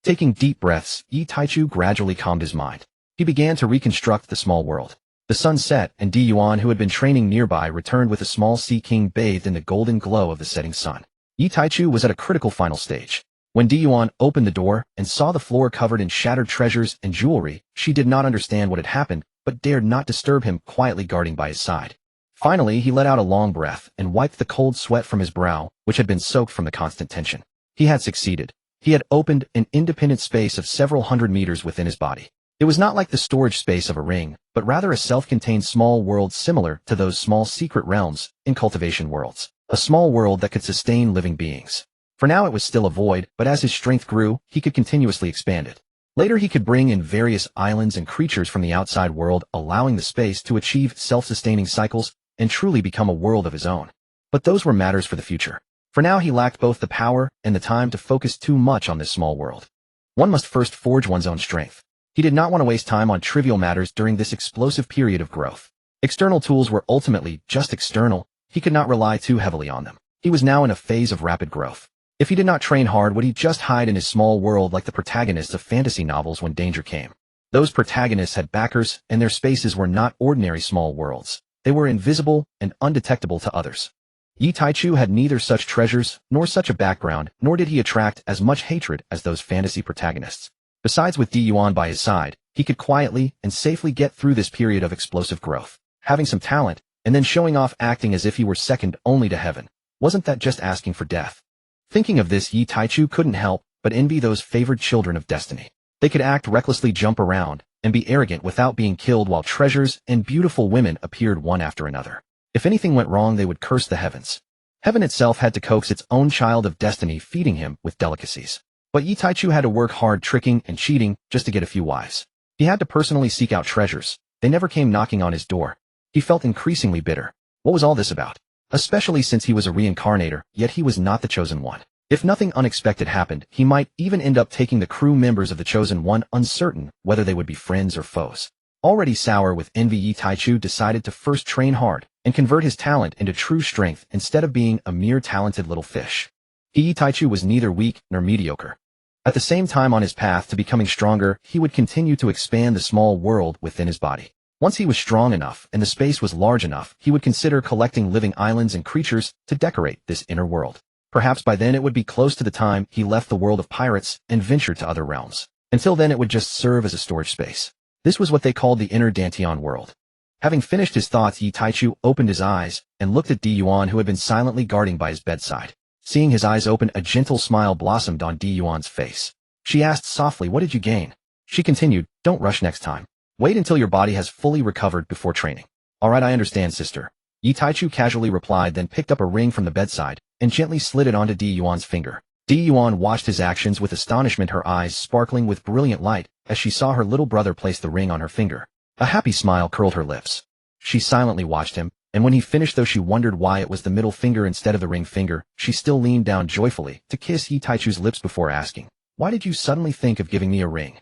Taking deep breaths, Yi Taichu gradually calmed his mind. He began to reconstruct the small world. The sun set, and Gion, who had been training nearby, returned with a small sea king bathed in the golden glow of the setting sun. Yi Taichu was at a critical final stage. When Gion opened the door and saw the floor covered in shattered treasures and jewelry, she did not understand what had happened, but dared not disturb him, quietly guarding by his side. Finally, he let out a long breath and wiped the cold sweat from his brow, which had been soaked from the constant tension. He had succeeded. He had opened an independent space of several hundred meters within his body. It was not like the storage space of a ring, but rather a self-contained small world similar to those small secret realms in cultivation worlds. A small world that could sustain living beings. For now it was still a void, but as his strength grew, he could continuously expand it. Later he could bring in various islands and creatures from the outside world, allowing the space to achieve self-sustaining cycles and truly become a world of his own. But those were matters for the future. For now he lacked both the power and the time to focus too much on this small world. One must first forge one's own strength. He did not want to waste time on trivial matters during this explosive period of growth. External tools were ultimately just external. He could not rely too heavily on them. He was now in a phase of rapid growth. If he did not train hard, would he just hide in his small world like the protagonists of fantasy novels when danger came? Those protagonists had backers, and their spaces were not ordinary small worlds. They were invisible and undetectable to others. Yi Taichu had neither such treasures, nor such a background, nor did he attract as much hatred as those fantasy protagonists. Besides, with Yuan by his side, he could quietly and safely get through this period of explosive growth. Having some talent, and then showing off acting as if he were second only to heaven. Wasn't that just asking for death? Thinking of this, Yi Taichu couldn't help but envy those favored children of destiny. They could act recklessly, jump around, and be arrogant without being killed, while treasures and beautiful women appeared one after another. If anything went wrong, they would curse the heavens. Heaven itself had to coax its own child of destiny, feeding him with delicacies. But Yi Taichu had to work hard, tricking and cheating just to get a few wives. He had to personally seek out treasures. They never came knocking on his door. He felt increasingly bitter. What was all this about? Especially since he was a reincarnator, yet he was not the chosen one. If nothing unexpected happened, he might even end up taking the crew members of the chosen one, uncertain whether they would be friends or foes. Already sour with envy, Yi Taichu decided to first train hard and convert his talent into true strength instead of being a mere talented little fish. Yi Taichu was neither weak nor mediocre. At the same time, on his path to becoming stronger, he would continue to expand the small world within his body. Once he was strong enough and the space was large enough, he would consider collecting living islands and creatures to decorate this inner world. Perhaps by then it would be close to the time he left the world of pirates and ventured to other realms. Until then it would just serve as a storage space. This was what they called the inner Dantian world. Having finished his thoughts, Yi Taichu opened his eyes and looked at Yuan, who had been silently guarding by his bedside. Seeing his eyes open, a gentle smile blossomed on Yuan's face. She asked softly, "What did you gain?" She continued, "Don't rush next time. Wait until your body has fully recovered before training." "All right, I understand, sister." Yi Taichu casually replied, then picked up a ring from the bedside and gently slid it onto Yuan's finger. Yuan watched his actions with astonishment, her eyes sparkling with brilliant light as she saw her little brother place the ring on her finger. A happy smile curled her lips. She silently watched him, and when he finished, though she wondered why it was the middle finger instead of the ring finger, she still leaned down joyfully to kiss Yi Taichu's lips before asking, "Why did you suddenly think of giving me a ring?"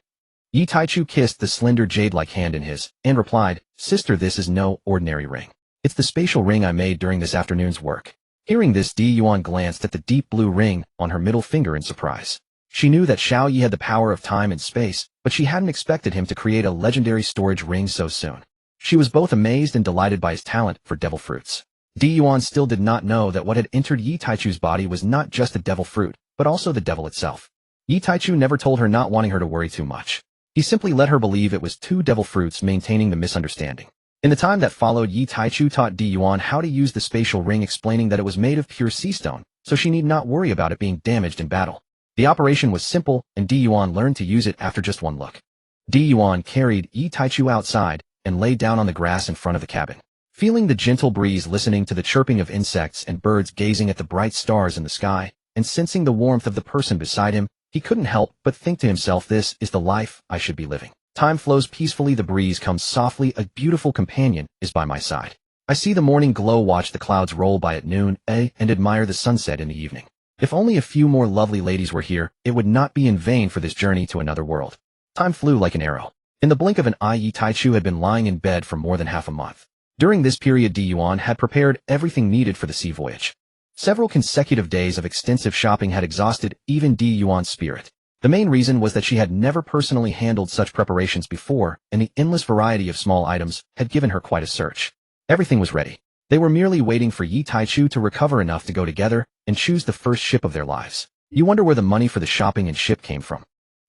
Yi Taichu kissed the slender jade-like hand in his, and replied, "Sister, this is no ordinary ring. It's the spatial ring I made during this afternoon's work." Hearing this, Yuan glanced at the deep blue ring on her middle finger in surprise. She knew that Xiao Yi had the power of time and space, but she hadn't expected him to create a legendary storage ring so soon. She was both amazed and delighted by his talent for devil fruits. Yuan still did not know that what had entered Yi Taichu's body was not just a devil fruit, but also the devil itself. Yi Taichu never told her, not wanting her to worry too much. He simply let her believe it was two devil fruits, maintaining the misunderstanding. In the time that followed, Yi Taichu taught Yuan how to use the spatial ring, explaining that it was made of pure sea stone, so she need not worry about it being damaged in battle. The operation was simple, and Yuan learned to use it after just one look. Yuan carried Yi Taichu outside and lay down on the grass in front of the cabin. Feeling the gentle breeze, listening to the chirping of insects and birds, gazing at the bright stars in the sky, and sensing the warmth of the person beside him, he couldn't help but think to himself, this is the life I should be living. Time flows peacefully, the breeze comes softly, a beautiful companion is by my side. I see the morning glow, watch the clouds roll by at noon, and admire the sunset in the evening. If only a few more lovely ladies were here, it would not be in vain for this journey to another world. Time flew like an arrow. In the blink of an eye, Yi Taichu had been lying in bed for more than half a month. During this period, Gion had prepared everything needed for the sea voyage. Several consecutive days of extensive shopping had exhausted even Yuan's spirit. The main reason was that she had never personally handled such preparations before, and the endless variety of small items had given her quite a search. Everything was ready. They were merely waiting for Yi Taichu to recover enough to go together and choose the first ship of their lives. You wonder where the money for the shopping and ship came from.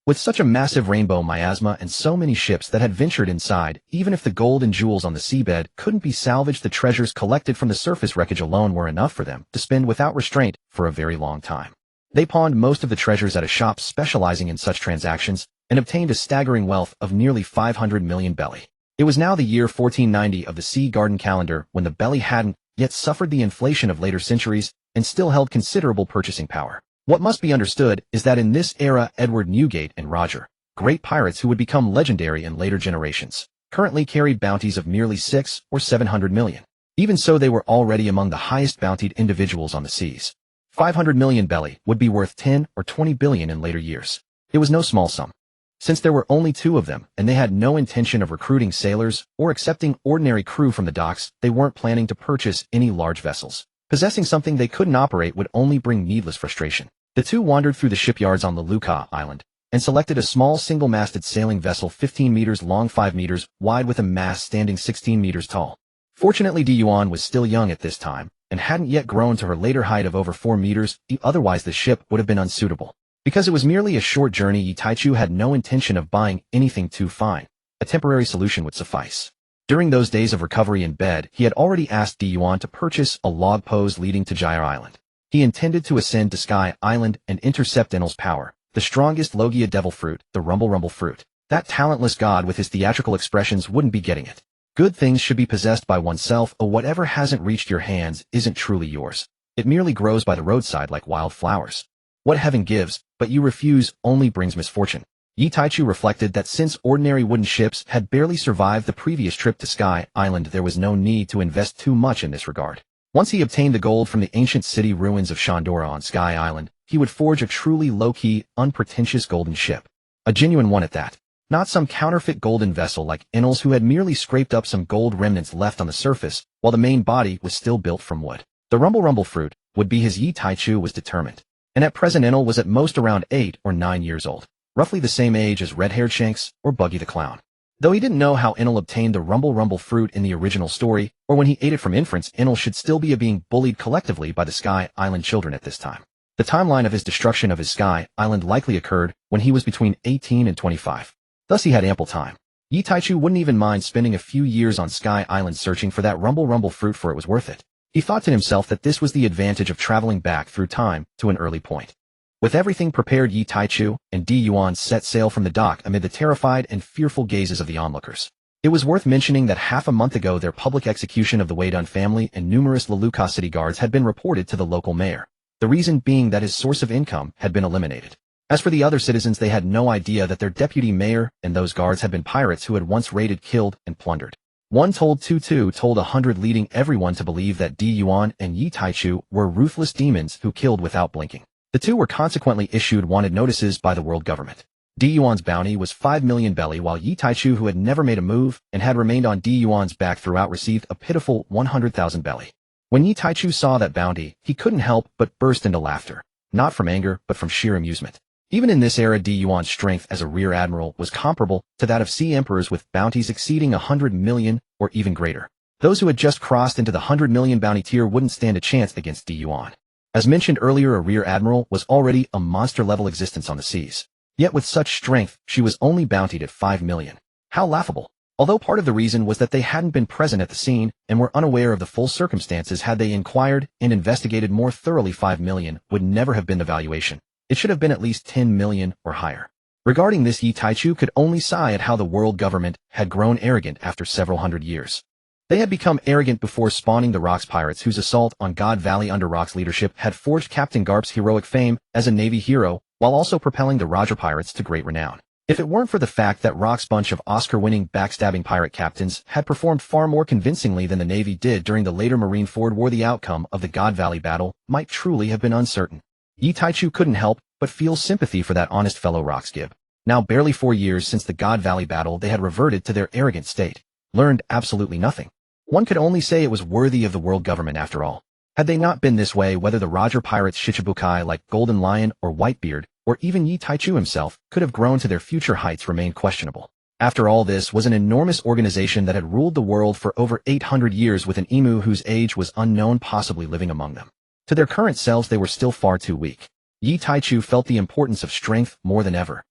With such a massive rainbow miasma and so many ships that had ventured inside, even if the gold and jewels on the seabed couldn't be salvaged, the treasures collected from the surface wreckage alone were enough for them to spend without restraint for a very long time. They pawned most of the treasures at a shop specializing in such transactions and obtained a staggering wealth of nearly 500 million belly. It was now the year 1490 of the Sea Garden calendar when the belly hadn't yet suffered the inflation of later centuries and still held considerable purchasing power. What must be understood is that in this era, Edward Newgate and Roger, great pirates who would become legendary in later generations, currently carried bounties of nearly 600 or 700 million. Even so, they were already among the highest bountied individuals on the seas. 500 million belly would be worth 10 or 20 billion in later years. It was no small sum. Since there were only 2 of them, and they had no intention of recruiting sailors or accepting ordinary crew from the docks, they weren't planning to purchase any large vessels. Possessing something they couldn't operate would only bring needless frustration. The 2 wandered through the shipyards on Ruluka Island and selected a small single-masted sailing vessel 15 meters long, 5 meters wide, with a mast standing 16 meters tall. Fortunately, Gion was still young at this time and hadn't yet grown to her later height of over 4 meters, otherwise the ship would have been unsuitable. Because it was merely a short journey, Yi Taichu had no intention of buying anything too fine. A temporary solution would suffice. During those days of recovery in bed, he had already asked Yuan to purchase a log pose leading to Gion Island. He intended to ascend to Sky Island and intercept Enel's power, the strongest Logia devil fruit, the Rumble fruit. That talentless god with his theatrical expressions wouldn't be getting it. Good things should be possessed by oneself, or whatever hasn't reached your hands isn't truly yours. It merely grows by the roadside like wild flowers. What heaven gives, but you refuse, only brings misfortune. Yi Taichu reflected that since ordinary wooden ships had barely survived the previous trip to Sky Island, there was no need to invest too much in this regard. Once he obtained the gold from the ancient city ruins of Shandora on Sky Island, he would forge a truly low-key, unpretentious golden ship. A genuine one at that. Not some counterfeit golden vessel like Enel's, who had merely scraped up some gold remnants left on the surface, while the main body was still built from wood. The Rumble fruit would be his. Yi Taichu was determined. And at present Enel was at most around 8 or 9 years old, roughly the same age as Red-Haired Shanks or Buggy the Clown. Though he didn't know how Enel obtained the Rumble fruit in the original story, or when he ate it from inference, Enel should still be being bullied collectively by the Sky Island children at this time. The timeline of his destruction of his Sky Island likely occurred when he was between 18 and 25. Thus he had ample time. Yi Taichu wouldn't even mind spending a few years on Sky Island searching for that Rumble fruit, for it was worth it. He thought to himself that this was the advantage of traveling back through time to an early point. With everything prepared, Yi Taichu and Yuan set sail from the dock amid the terrified and fearful gazes of the onlookers. It was worth mentioning that half a month ago their public execution of the Weidun family and numerous Ruluka city guards had been reported to the local mayor, the reason being that his source of income had been eliminated. As for the other citizens, they had no idea that their deputy mayor and those guards had been pirates who had once raided, killed, and plundered. One told two told 100, leading everyone to believe that Yuan and Yi Taichu were ruthless demons who killed without blinking. The 2 were consequently issued wanted notices by the world government. Yuan's bounty was 5 million belly, while Yi Taichu, who had never made a move and had remained on Yuan's back throughout, received a pitiful 100,000 belly. When Yi Taichu saw that bounty, he couldn't help but burst into laughter, not from anger but from sheer amusement. Even in this era, Yuan's strength as a rear admiral was comparable to that of sea emperors with bounties exceeding 100 million or even greater. Those who had just crossed into the 100 million bounty tier wouldn't stand a chance against Yuan. As mentioned earlier, a rear admiral was already a monster-level existence on the seas. Yet with such strength, she was only bountied at 5 million. How laughable. Although part of the reason was that they hadn't been present at the scene and were unaware of the full circumstances, had they inquired and investigated more thoroughly, 5 million would never have been the valuation. It should have been at least 10 million or higher. Regarding this, Yi Taichu could only sigh at how the world government had grown arrogant after several hundred years. They had become arrogant before spawning the Rocks pirates whose assault on God Valley under Rock's leadership had forged Captain Garp's heroic fame as a Navy hero while also propelling the Roger pirates to great renown. If it weren't for the fact that Rock's bunch of Oscar-winning backstabbing pirate captains had performed far more convincingly than the Navy did during the later Marineford War, the outcome of the God Valley battle might truly have been uncertain. Yi Taichu couldn't help but feel sympathy for that honest fellow Rockskib. Now barely 4 years since the God Valley battle, they had reverted to their arrogant state, learned absolutely nothing. One could only say it was worthy of the world government after all. Had they not been this way, whether the Roger pirates Shichibukai like Golden Lion or Whitebeard, or even Yi Taichu himself, could have grown to their future heights remained questionable. After all, this was an enormous organization that had ruled the world for over 800 years with an emu whose age was unknown possibly living among them. To their current selves they were still far too weak. Yi Taichu felt the importance of strength more than ever.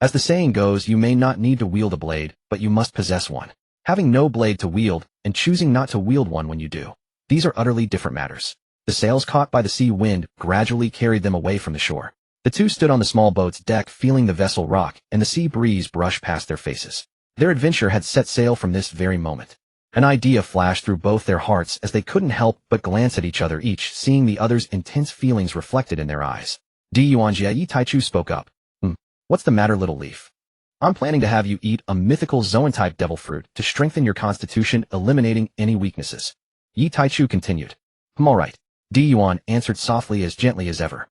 As the saying goes, you may not need to wield a blade, but you must possess one. Having no blade to wield, and choosing not to wield one when you do. These are utterly different matters. The sails caught by the sea wind gradually carried them away from the shore. The two stood on the small boat's deck feeling the vessel rock and the sea breeze brush past their faces. Their adventure had set sail from this very moment. An idea flashed through both their hearts as they couldn't help but glance at each other, each seeing the other's intense feelings reflected in their eyes. Yuanjia, Yi Taichu spoke up. What's the matter, little leaf? I'm planning to have you eat a mythical Zoan-type devil fruit to strengthen your constitution, eliminating any weaknesses. Yi Taichu continued. Alright. Yuan answered softly, as gently as ever.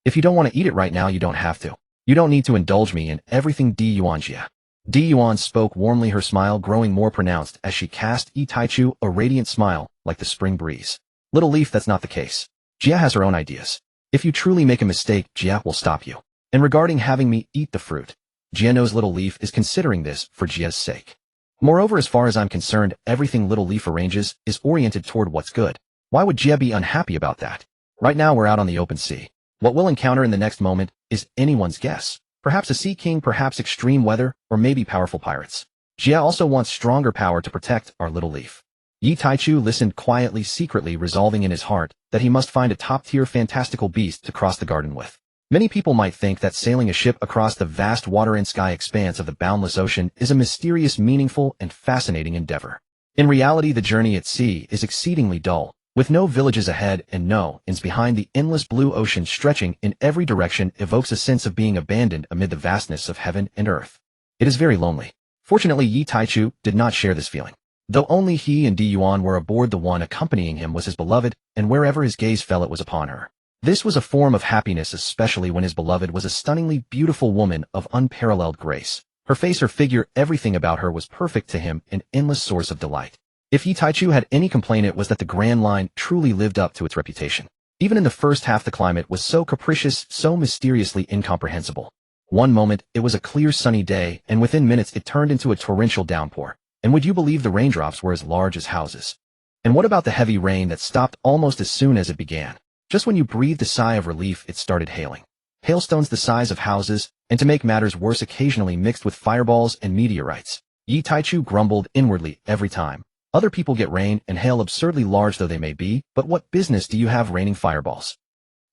If you don't want to eat it right now, you don't have to. You don't need to indulge me in everything, Yuanjia. Yuan spoke warmly, her smile growing more pronounced as she cast Yi Taichu a radiant smile, like the spring breeze. Little leaf, that's not the case. Jia has her own ideas. If you truly make a mistake, Jia will stop you. And regarding having me eat the fruit, Jia knows Little Leaf is considering this for Jia's sake. Moreover, as far as I'm concerned, everything Little Leaf arranges is oriented toward what's good. Why would Jia be unhappy about that? Right now we're out on the open sea. What we'll encounter in the next moment is anyone's guess. Perhaps a sea king, perhaps extreme weather, or maybe powerful pirates. Jia also wants stronger power to protect our Little Leaf. Yi Taichu listened quietly, secretly resolving in his heart that he must find a top-tier fantastical beast to cross the garden with. Many people might think that sailing a ship across the vast water and sky expanse of the boundless ocean is a mysterious, meaningful, and fascinating endeavor. In reality, the journey at sea is exceedingly dull, with no villages ahead and no inns behind. The endless blue ocean stretching in every direction evokes a sense of being abandoned amid the vastness of heaven and earth. It is very lonely. Fortunately, Yi Taichu did not share this feeling. Though only he and Yuan were aboard, the one accompanying him was his beloved, and wherever his gaze fell, it was upon her. This was a form of happiness, especially when his beloved was a stunningly beautiful woman of unparalleled grace. Her face, her figure, everything about her was perfect to him, an endless source of delight. If Yi Taichu had any complaint, it was that the Grand Line truly lived up to its reputation. Even in the first half, the climate was so capricious, so mysteriously incomprehensible. One moment, it was a clear sunny day, and within minutes it turned into a torrential downpour. And would you believe the raindrops were as large as houses? And what about the heavy rain that stopped almost as soon as it began? Just when you breathed a sigh of relief, it started hailing. Hailstones the size of houses, and to make matters worse, occasionally mixed with fireballs and meteorites. Yi Taichu grumbled inwardly every time. Other people get rain and hail, absurdly large though they may be, but what business do you have raining fireballs?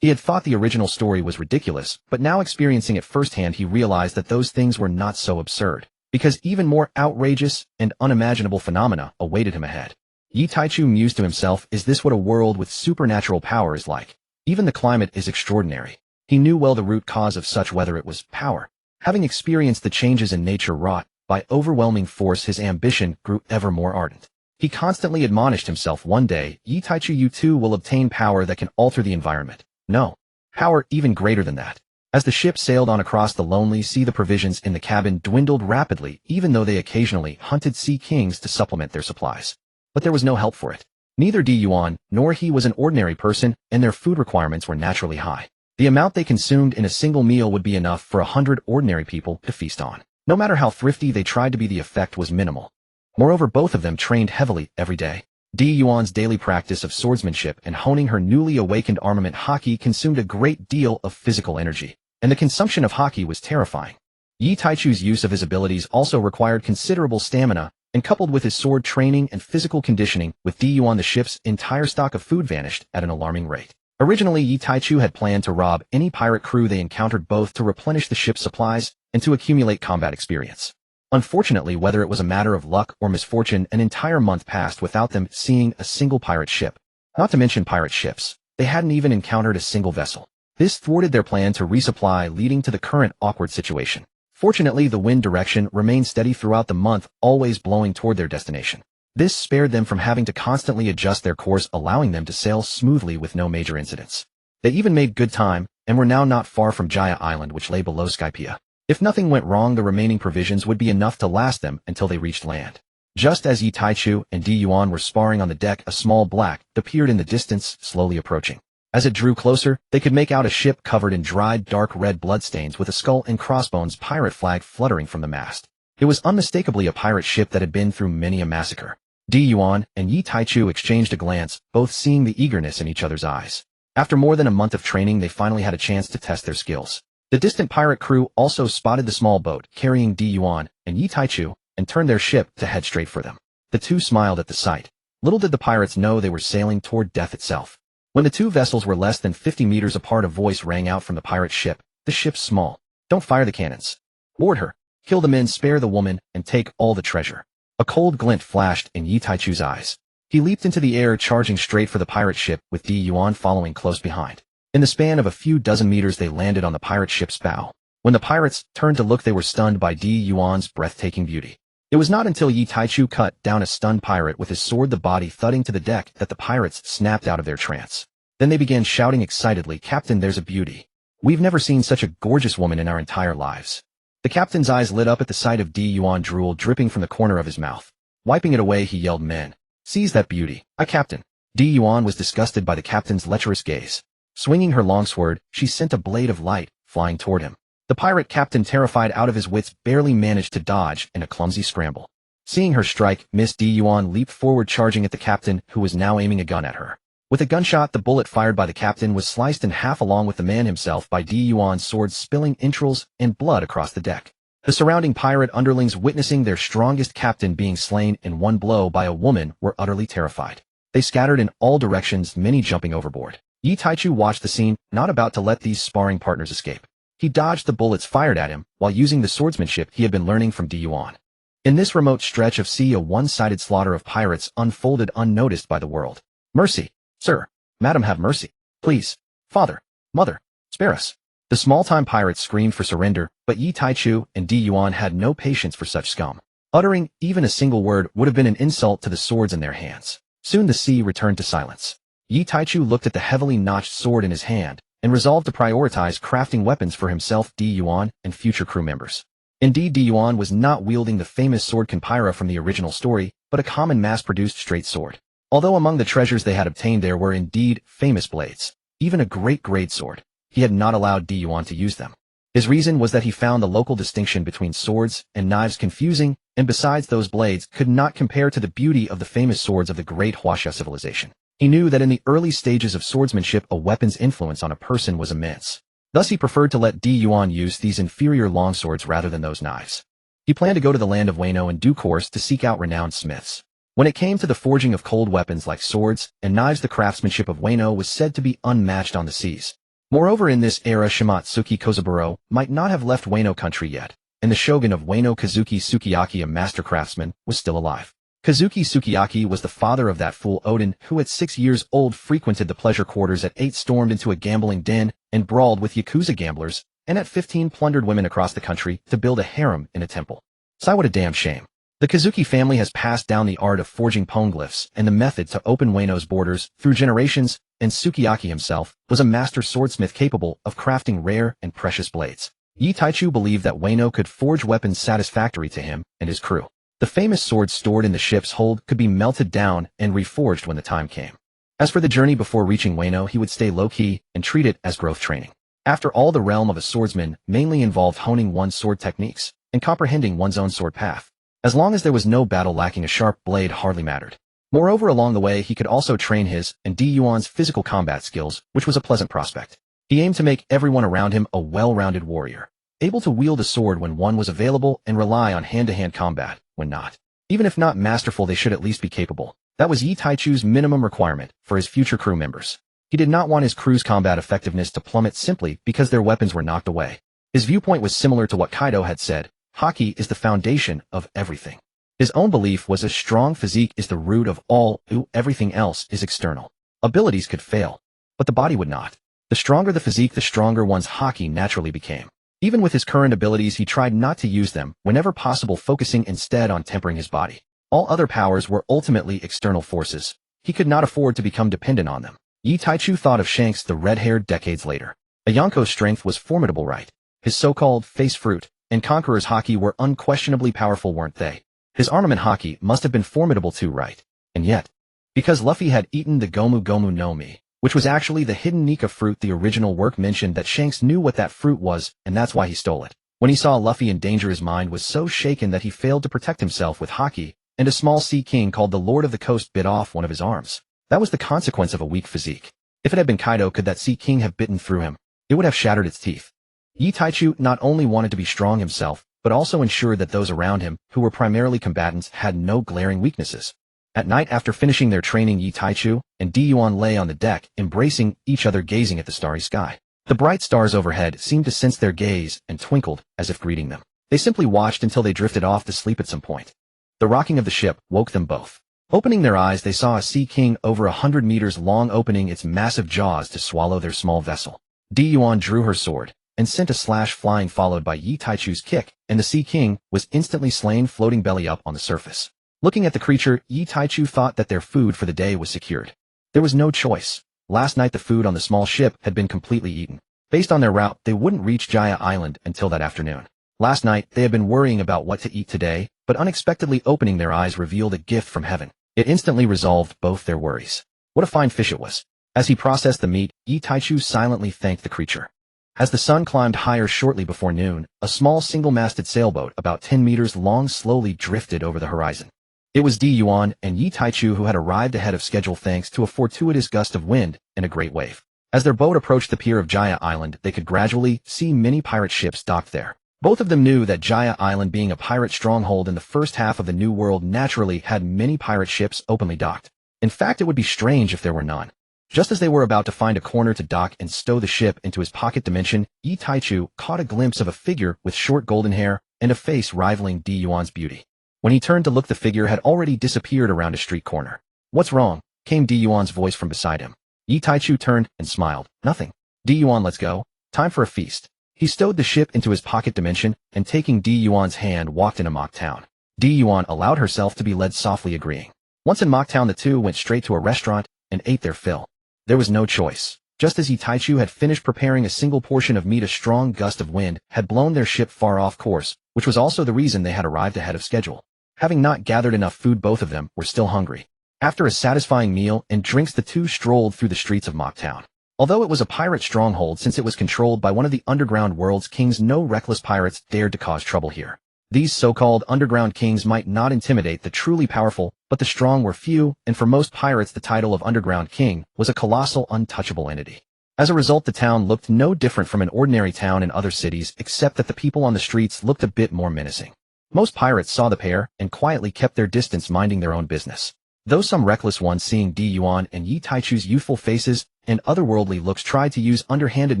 He had thought the original story was ridiculous, but now experiencing it firsthand, he realized that those things were not so absurd, because even more outrageous and unimaginable phenomena awaited him ahead. Yi Taichu mused to himself, is this what a world with supernatural power is like? Even the climate is extraordinary. He knew well the root cause of such weather, it was power. Having experienced the changes in nature wrought by overwhelming force, his ambition grew ever more ardent. He constantly admonished himself, one day, Yi Taichu, you too will obtain power that can alter the environment. No. Power even greater than that. As the ship sailed on across the lonely sea, the provisions in the cabin dwindled rapidly, even though they occasionally hunted sea kings to supplement their supplies. But there was no help for it. Neither Yuan nor he was an ordinary person, and their food requirements were naturally high. The amount they consumed in a single meal would be enough for 100 ordinary people to feast on. No matter how thrifty they tried to be, the effect was minimal. Moreover, both of them trained heavily every day. Yuan's daily practice of swordsmanship and honing her newly awakened armament haki consumed a great deal of physical energy, and the consumption of haki was terrifying. Yi Taichu's use of his abilities also required considerable stamina, and coupled with his sword training and physical conditioning, with Yuan, the ship's entire stock of food vanished at an alarming rate. Originally, Yi Taichu had planned to rob any pirate crew they encountered, both to replenish the ship's supplies and to accumulate combat experience. Unfortunately, whether it was a matter of luck or misfortune, an entire month passed without them seeing a single pirate ship. Not to mention pirate ships. They hadn't even encountered a single vessel. This thwarted their plan to resupply, leading to the current awkward situation. Fortunately, the wind direction remained steady throughout the month, always blowing toward their destination. This spared them from having to constantly adjust their course, allowing them to sail smoothly with no major incidents. They even made good time, and were now not far from Gion Island, which lay below Skypea. If nothing went wrong, the remaining provisions would be enough to last them until they reached land. Just as Yi Taichu and Gion were sparring on the deck, a small black appeared in the distance, slowly approaching. As it drew closer, they could make out a ship covered in dried, dark red bloodstains with a skull and crossbones pirate flag fluttering from the mast. It was unmistakably a pirate ship that had been through many a massacre. Gion and Yi Taichu exchanged a glance, both seeing the eagerness in each other's eyes. After more than a month of training, they finally had a chance to test their skills. The distant pirate crew also spotted the small boat carrying Gion and Yi Taichu and turned their ship to head straight for them. The two smiled at the sight. Little did the pirates know they were sailing toward death itself. When the two vessels were less than 50 meters apart, a voice rang out from the pirate ship. "The ship's small. Don't fire the cannons. Board her. Kill the men, spare the woman, and take all the treasure." A cold glint flashed in Yi Taichu's eyes. He leaped into the air, charging straight for the pirate ship, with Gion following close behind. In the span of a few dozen meters, they landed on the pirate ship's bow. When the pirates turned to look, they were stunned by Gion's breathtaking beauty. It was not until Yi Taichu cut down a stunned pirate with his sword, the body thudding to the deck, that the pirates snapped out of their trance. Then they began shouting excitedly, "Captain, there's a beauty. We've never seen such a gorgeous woman in our entire lives." The captain's eyes lit up at the sight of Gion, drool dripping from the corner of his mouth. Wiping it away, he yelled, "Men, seize that beauty." "Aye, Captain." Gion was disgusted by the captain's lecherous gaze. Swinging her longsword, she sent a blade of light flying toward him. The pirate captain, terrified out of his wits, barely managed to dodge in a clumsy scramble. Seeing her strike miss, Gion leaped forward, charging at the captain, who was now aiming a gun at her. With a gunshot, the bullet fired by the captain was sliced in half along with the man himself by Gion's sword, spilling entrails and blood across the deck. The surrounding pirate underlings, witnessing their strongest captain being slain in one blow by a woman, were utterly terrified. They scattered in all directions, many jumping overboard. Yi Taichu watched the scene, not about to let these sparring partners escape. He dodged the bullets fired at him while using the swordsmanship he had been learning from Gion. In this remote stretch of sea, a one-sided slaughter of pirates unfolded unnoticed by the world. "Mercy, sir, madam, have mercy. Please, father, mother, spare us." The small-time pirates screamed for surrender, but Yi Taichu and Gion had no patience for such scum. Uttering even a single word would have been an insult to the swords in their hands. Soon the sea returned to silence. Yi Taichu looked at the heavily notched sword in his hand and resolved to prioritize crafting weapons for himself, Gion, and future crew members. Indeed, Gion was not wielding the famous sword Kanpira from the original story, but a common mass-produced straight sword. Although among the treasures they had obtained there were indeed famous blades, even a great sword, he had not allowed Gion to use them. His reason was that he found the local distinction between swords and knives confusing, and besides, those blades could not compare to the beauty of the famous swords of the great Huaxia civilization. He knew that in the early stages of swordsmanship, a weapon's influence on a person was immense. Thus he preferred to let Gion use these inferior longswords rather than those knives. He planned to go to the land of Wano in due course to seek out renowned smiths. When it came to the forging of cold weapons like swords and knives, the craftsmanship of Wano was said to be unmatched on the seas. Moreover, in this era, Shimatsuki Kozaburo might not have left Wano country yet, and the shogun of Wano, Kazuki Sukiyaki, a master craftsman, was still alive. Kazuki Sukiyaki was the father of that fool Odin, who at 6 years old frequented the pleasure quarters, at 8 stormed into a gambling den and brawled with Yakuza gamblers, and at 15 plundered women across the country to build a harem in a temple. Sigh, what a damn shame. The Kazuki family has passed down the art of forging poneglyphs and the method to open Wano's borders through generations, and Sukiyaki himself was a master swordsmith capable of crafting rare and precious blades. Yi Taichu believed that Wano could forge weapons satisfactory to him and his crew. The famous swords stored in the ship's hold could be melted down and reforged when the time came. As for the journey before reaching Wano, he would stay low-key and treat it as growth training. After all, the realm of a swordsman mainly involved honing one's sword techniques and comprehending one's own sword path. As long as there was no battle, lacking a sharp blade hardly mattered. Moreover, along the way, he could also train his and Gion's physical combat skills, which was a pleasant prospect. He aimed to make everyone around him a well-rounded warrior, able to wield a sword when one was available and rely on hand-to-hand combat when not. Even if not masterful, they should at least be capable. That was Yi Taichu's minimum requirement for his future crew members. He did not want his crew's combat effectiveness to plummet simply because their weapons were knocked away. His viewpoint was similar to what Kaido had said. Haki is the foundation of everything. His own belief was a strong physique is the root of all, everything else is external. Abilities could fail, but the body would not. The stronger the physique, the stronger one's Haki naturally became. Even with his current abilities, he tried not to use them, whenever possible, focusing instead on tempering his body. All other powers were ultimately external forces. He could not afford to become dependent on them. Yi Taichu thought of Shanks the red-haired decades later. Ayanko's strength was formidable, right? His so-called face fruit and conqueror's Haki were unquestionably powerful, weren't they? His armament Haki must have been formidable too, right? And yet, because Luffy had eaten the Gomu Gomu no Mi, which was actually the hidden Nika fruit, the original work mentioned that Shanks knew what that fruit was, and that's why he stole it. When he saw Luffy in danger, his mind was so shaken that he failed to protect himself with Haki, and a small sea king called the Lord of the Coast bit off one of his arms. That was the consequence of a weak physique. If it had been Kaido, could that sea king have bitten through him? It would have shattered its teeth. Yi Taichu not only wanted to be strong himself, but also ensured that those around him, who were primarily combatants, had no glaring weaknesses. At night, after finishing their training, Yi Taichu and Gion lay on the deck, embracing each other, gazing at the starry sky. The bright stars overhead seemed to sense their gaze and twinkled as if greeting them. They simply watched until they drifted off to sleep at some point. The rocking of the ship woke them both. Opening their eyes, they saw a sea king over 100 meters long opening its massive jaws to swallow their small vessel. Gion drew her sword and sent a slash flying, followed by Yi Taichu's kick, and the sea king was instantly slain, floating belly up on the surface. Looking at the creature, Yi Taichu thought that their food for the day was secured. There was no choice. Last night the food on the small ship had been completely eaten. Based on their route, they wouldn't reach Gion Island until that afternoon. Last night, they had been worrying about what to eat today, but unexpectedly opening their eyes revealed a gift from heaven. It instantly resolved both their worries. What a fine fish it was. As he processed the meat, Yi Taichu silently thanked the creature. As the sun climbed higher shortly before noon, a small single-masted sailboat about 10 meters long slowly drifted over the horizon. It was Gion and Yi Taichu who had arrived ahead of schedule thanks to a fortuitous gust of wind and a great wave. As their boat approached the pier of Gion Island, they could gradually see many pirate ships docked there. Both of them knew that Gion Island, being a pirate stronghold in the first half of the New World, naturally had many pirate ships openly docked. In fact, it would be strange if there were none. Just as they were about to find a corner to dock and stow the ship into his pocket dimension, Yi Taichu caught a glimpse of a figure with short golden hair and a face rivaling Gion's beauty. When he turned to look, the figure had already disappeared around a street corner. "What's wrong?" came Gion's voice from beside him. Yi Taichu turned and smiled. "Nothing. Gion, let's go. Time for a feast." He stowed the ship into his pocket dimension and, taking Gion's hand, walked into Mock Town. Gion allowed herself to be led, softly agreeing. Once in Mock Town, the two went straight to a restaurant and ate their fill. There was no choice. Just as Yi Taichu had finished preparing a single portion of meat, a strong gust of wind had blown their ship far off course, which was also the reason they had arrived ahead of schedule. Having not gathered enough food, both of them were still hungry. After a satisfying meal and drinks, the two strolled through the streets of Mock Town. Although it was a pirate stronghold, since it was controlled by one of the underground world's kings, no reckless pirates dared to cause trouble here. These so-called underground kings might not intimidate the truly powerful, but the strong were few, and for most pirates the title of underground king was a colossal, untouchable entity. As a result, the town looked no different from an ordinary town in other cities, except that the people on the streets looked a bit more menacing. Most pirates saw the pair and quietly kept their distance, minding their own business. Though some reckless ones, seeing Gion and Yi Taichu's youthful faces and otherworldly looks, tried to use underhanded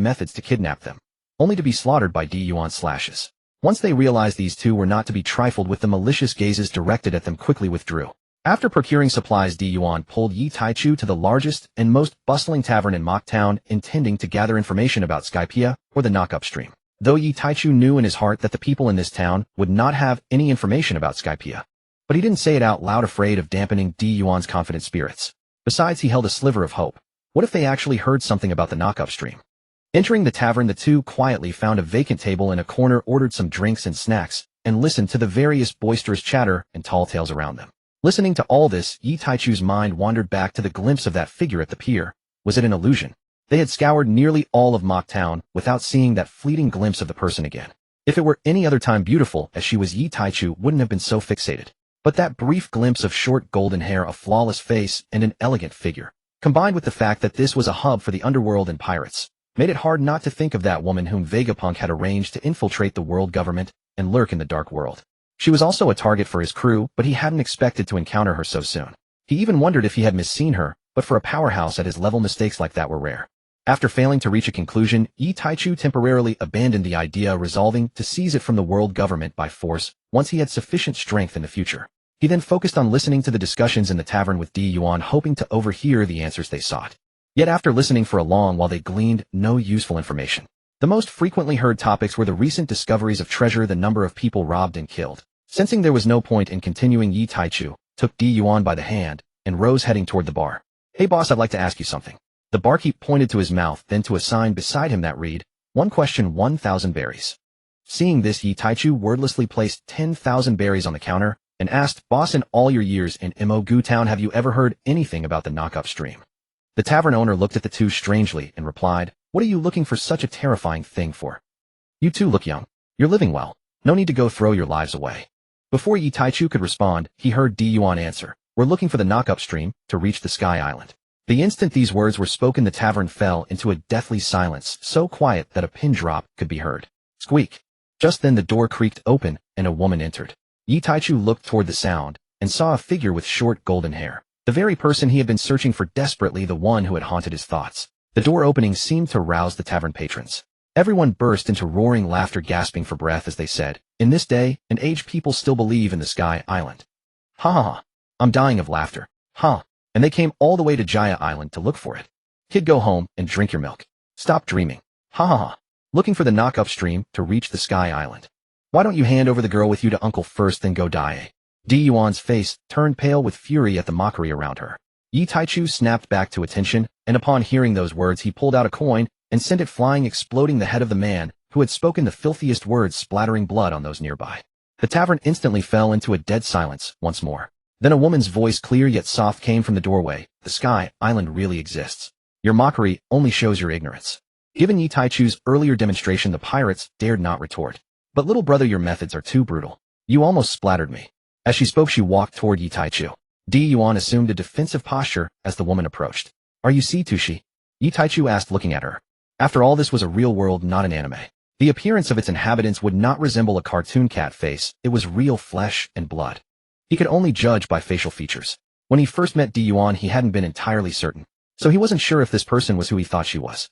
methods to kidnap them, only to be slaughtered by Gion's slashes. Once they realized these two were not to be trifled with, the malicious gazes directed at them quickly withdrew. After procuring supplies, Gion pulled Yi Taichu to the largest and most bustling tavern in Mock Town, intending to gather information about Skypiea or the knock upstream. Though Yi Taichu knew in his heart that the people in this town would not have any information about Skypiea, but he didn't say it out loud, afraid of dampening Gion's confident spirits. Besides, he held a sliver of hope. What if they actually heard something about the knock upstream? Entering the tavern, the two quietly found a vacant table in a corner, ordered some drinks and snacks, and listened to the various boisterous chatter and tall tales around them. Listening to all this, Yi Taichu's mind wandered back to the glimpse of that figure at the pier. Was it an illusion? They had scoured nearly all of Mock Town without seeing that fleeting glimpse of the person again. If it were any other time, beautiful as she was, Yi Taichu wouldn't have been so fixated. But that brief glimpse of short golden hair, a flawless face, and an elegant figure, combined with the fact that this was a hub for the underworld and pirates, made it hard not to think of that woman whom Vegapunk had arranged to infiltrate the world government and lurk in the dark world. She was also a target for his crew, but he hadn't expected to encounter her so soon. He even wondered if he had misseen her, but for a powerhouse at his level, mistakes like that were rare. After failing to reach a conclusion, Yi Taichu temporarily abandoned the idea, resolving to seize it from the world government by force once he had sufficient strength in the future. He then focused on listening to the discussions in the tavern with Gion, hoping to overhear the answers they sought. Yet after listening for a long while, they gleaned no useful information. The most frequently heard topics were the recent discoveries of treasure, the number of people robbed and killed. Sensing there was no point in continuing, Yi Taichu took Gion by the hand and rose, heading toward the bar. "Hey boss, I'd like to ask you something." The barkeep pointed to his mouth, then to a sign beside him that read, "One question, 1,000 berries." Seeing this, Yi Taichu wordlessly placed 10,000 berries on the counter and asked, "Boss, in all your years in Mogu Town, have you ever heard anything about the knock-up stream?" The tavern owner looked at the two strangely and replied, "What are you looking for such a terrifying thing for? You two look young. You're living well. No need to go throw your lives away." Before Yi Taichu could respond, he heard Yuan answer, "We're looking for the knock-up stream to reach the Sky Island." The instant these words were spoken, the tavern fell into a deathly silence, so quiet that a pin drop could be heard. Squeak! Just then the door creaked open and a woman entered. Yi Taichu looked toward the sound and saw a figure with short golden hair. The very person he had been searching for desperately, the one who had haunted his thoughts. The door opening seemed to rouse the tavern patrons. Everyone burst into roaring laughter, gasping for breath as they said, "In this day and age, people still believe in the Sky Island. Ha ha ha. I'm dying of laughter. Ha. And they came all the way to Jaya Island to look for it. Kid, go home and drink your milk. Stop dreaming. Ha ha ha. Looking for the knock-up stream to reach the Sky Island. Why don't you hand over the girl with you to uncle first, then go die?" Yuan's face turned pale with fury at the mockery around her. Yi Taichu snapped back to attention, and upon hearing those words, he pulled out a coin and sent it flying, exploding the head of the man who had spoken the filthiest words, splattering blood on those nearby. The tavern instantly fell into a dead silence once more. Then a woman's voice, clear yet soft, came from the doorway. "The Sky Island really exists. Your mockery only shows your ignorance." Given Yi Taichu's earlier demonstration, the pirates dared not retort. "But little brother, your methods are too brutal. You almost splattered me." As she spoke, she walked toward Yi Taichu. Yuan assumed a defensive posture as the woman approached. "Are you Tushi?" Yi Taichu asked, looking at her. After all, this was a real world, not an anime. The appearance of its inhabitants would not resemble a cartoon cat face. It was real flesh and blood. He could only judge by facial features. When he first met Yuan, he hadn't been entirely certain, so he wasn't sure if this person was who he thought she was.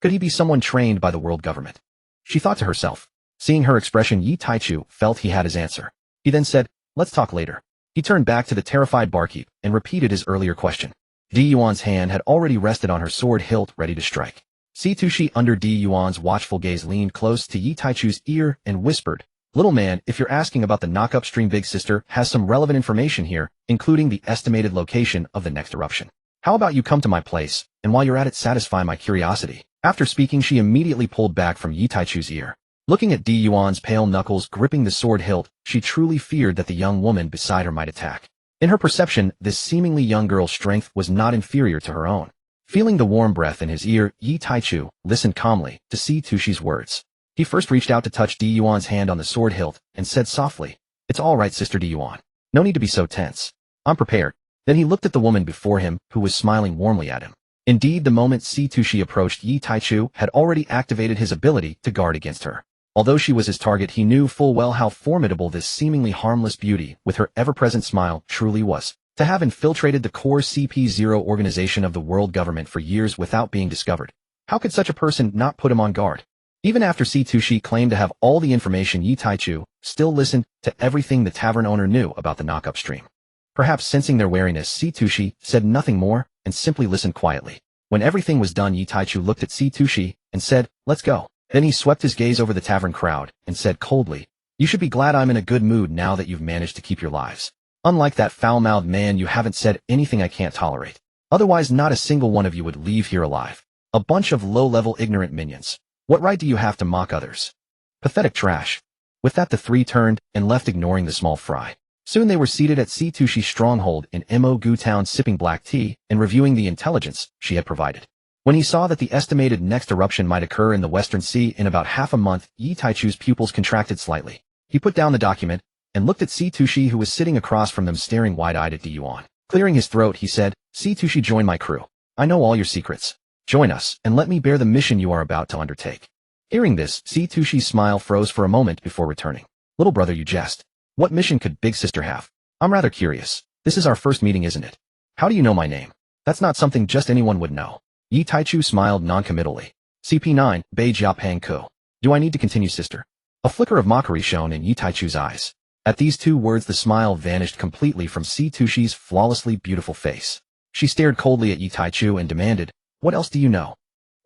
Could he be someone trained by the world government? She thought to herself. Seeing her expression, Yi Taichu felt he had his answer. He then said, "Let's talk later." He turned back to the terrified barkeep and repeated his earlier question. Yuan's hand had already rested on her sword hilt, ready to strike. Tushi, under Yuan's watchful gaze, leaned close to Yi Taichu's ear and whispered, "Little man, if you're asking about the knock-up stream, big sister has some relevant information here, including the estimated location of the next eruption. How about you come to my place, and while you're at it, satisfy my curiosity?" After speaking, she immediately pulled back from Yi Taichu's ear. Looking at Yuan's pale knuckles gripping the sword hilt, she truly feared that the young woman beside her might attack. In her perception, this seemingly young girl's strength was not inferior to her own. Feeling the warm breath in his ear, Yi Taichu listened calmly to Tushi's words. He first reached out to touch Yuan's hand on the sword hilt and said softly, "It's all right, Sister Yuan. No need to be so tense. I'm prepared." Then he looked at the woman before him, who was smiling warmly at him. Indeed, the moment Tushi approached, Yi Taichu had already activated his ability to guard against her. Although she was his target, he knew full well how formidable this seemingly harmless beauty, with her ever-present smile, truly was. To have infiltrated the core CP0 organization of the world government for years without being discovered, how could such a person not put him on guard? Even after Tushi claimed to have all the information, Yi Taichu still listened to everything the tavern owner knew about the knock-up stream. Perhaps sensing their wariness, Tushi said nothing more and simply listened quietly. When everything was done, Yi Taichu looked at Tushi and said, "Let's go." Then he swept his gaze over the tavern crowd and said coldly, "You should be glad I'm in a good mood now that you've managed to keep your lives. Unlike that foul-mouthed man, you haven't said anything I can't tolerate. Otherwise, not a single one of you would leave here alive. A bunch of low-level ignorant minions. What right do you have to mock others? Pathetic trash." With that, the three turned and left, ignoring the small fry. Soon they were seated at Tushi's stronghold in Mogu Town, sipping black tea and reviewing the intelligence she had provided. When he saw that the estimated next eruption might occur in the Western Sea in about half a month, Yi Taichu's pupils contracted slightly. He put down the document and looked at Tushi, who was sitting across from them, staring wide-eyed at Yuan. Clearing his throat, he said, "Tushi, join my crew. I know all your secrets. Join us, and let me bear the mission you are about to undertake." Hearing this, Situshi's smile froze for a moment before returning. Little brother, you jest. What mission could big sister have? I'm rather curious. This is our first meeting, isn't it? How do you know my name? That's not something just anyone would know. Yi Taichu smiled noncommittally. CP9, Bei Jiapang Ko. Do I need to continue, sister? A flicker of mockery shone in Yi Taichu's eyes. At these two words the smile vanished completely from Situshi's flawlessly beautiful face. She stared coldly at Yi Taichu and demanded, what else do you know?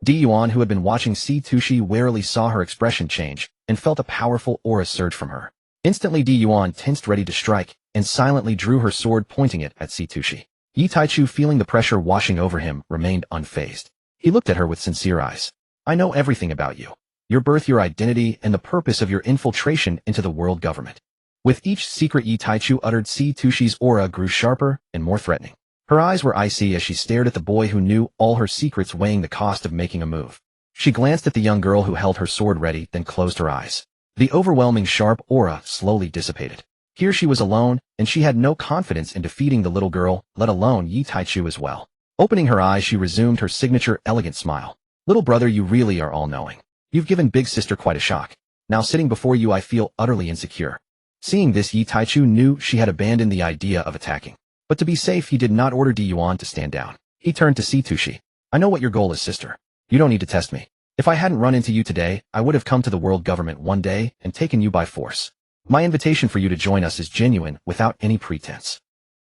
Yuan, who had been watching Situshi, warily saw her expression change and felt a powerful aura surge from her. Instantly Yuan tensed, ready to strike, and silently drew her sword, pointing it at Situshi. Yi Taichu, feeling the pressure washing over him, remained unfazed. He looked at her with sincere eyes. I know everything about you. Your birth, your identity, and the purpose of your infiltration into the world government. With each secret Yi Taichu uttered, Situshi's aura grew sharper and more threatening. Her eyes were icy as she stared at the boy who knew all her secrets, weighing the cost of making a move. She glanced at the young girl who held her sword ready, then closed her eyes. The overwhelming sharp aura slowly dissipated. Here she was alone, and she had no confidence in defeating the little girl, let alone Yi Taichu as well. Opening her eyes, she resumed her signature elegant smile. Little brother, you really are all-knowing. You've given big sister quite a shock. Now sitting before you I feel utterly insecure. Seeing this, Yi Taichu knew she had abandoned the idea of attacking. But to be safe, he did not order Yuan to stand down. He turned to Situshi. I know what your goal is, sister. You don't need to test me. If I hadn't run into you today, I would have come to the world government one day and taken you by force. My invitation for you to join us is genuine, without any pretense.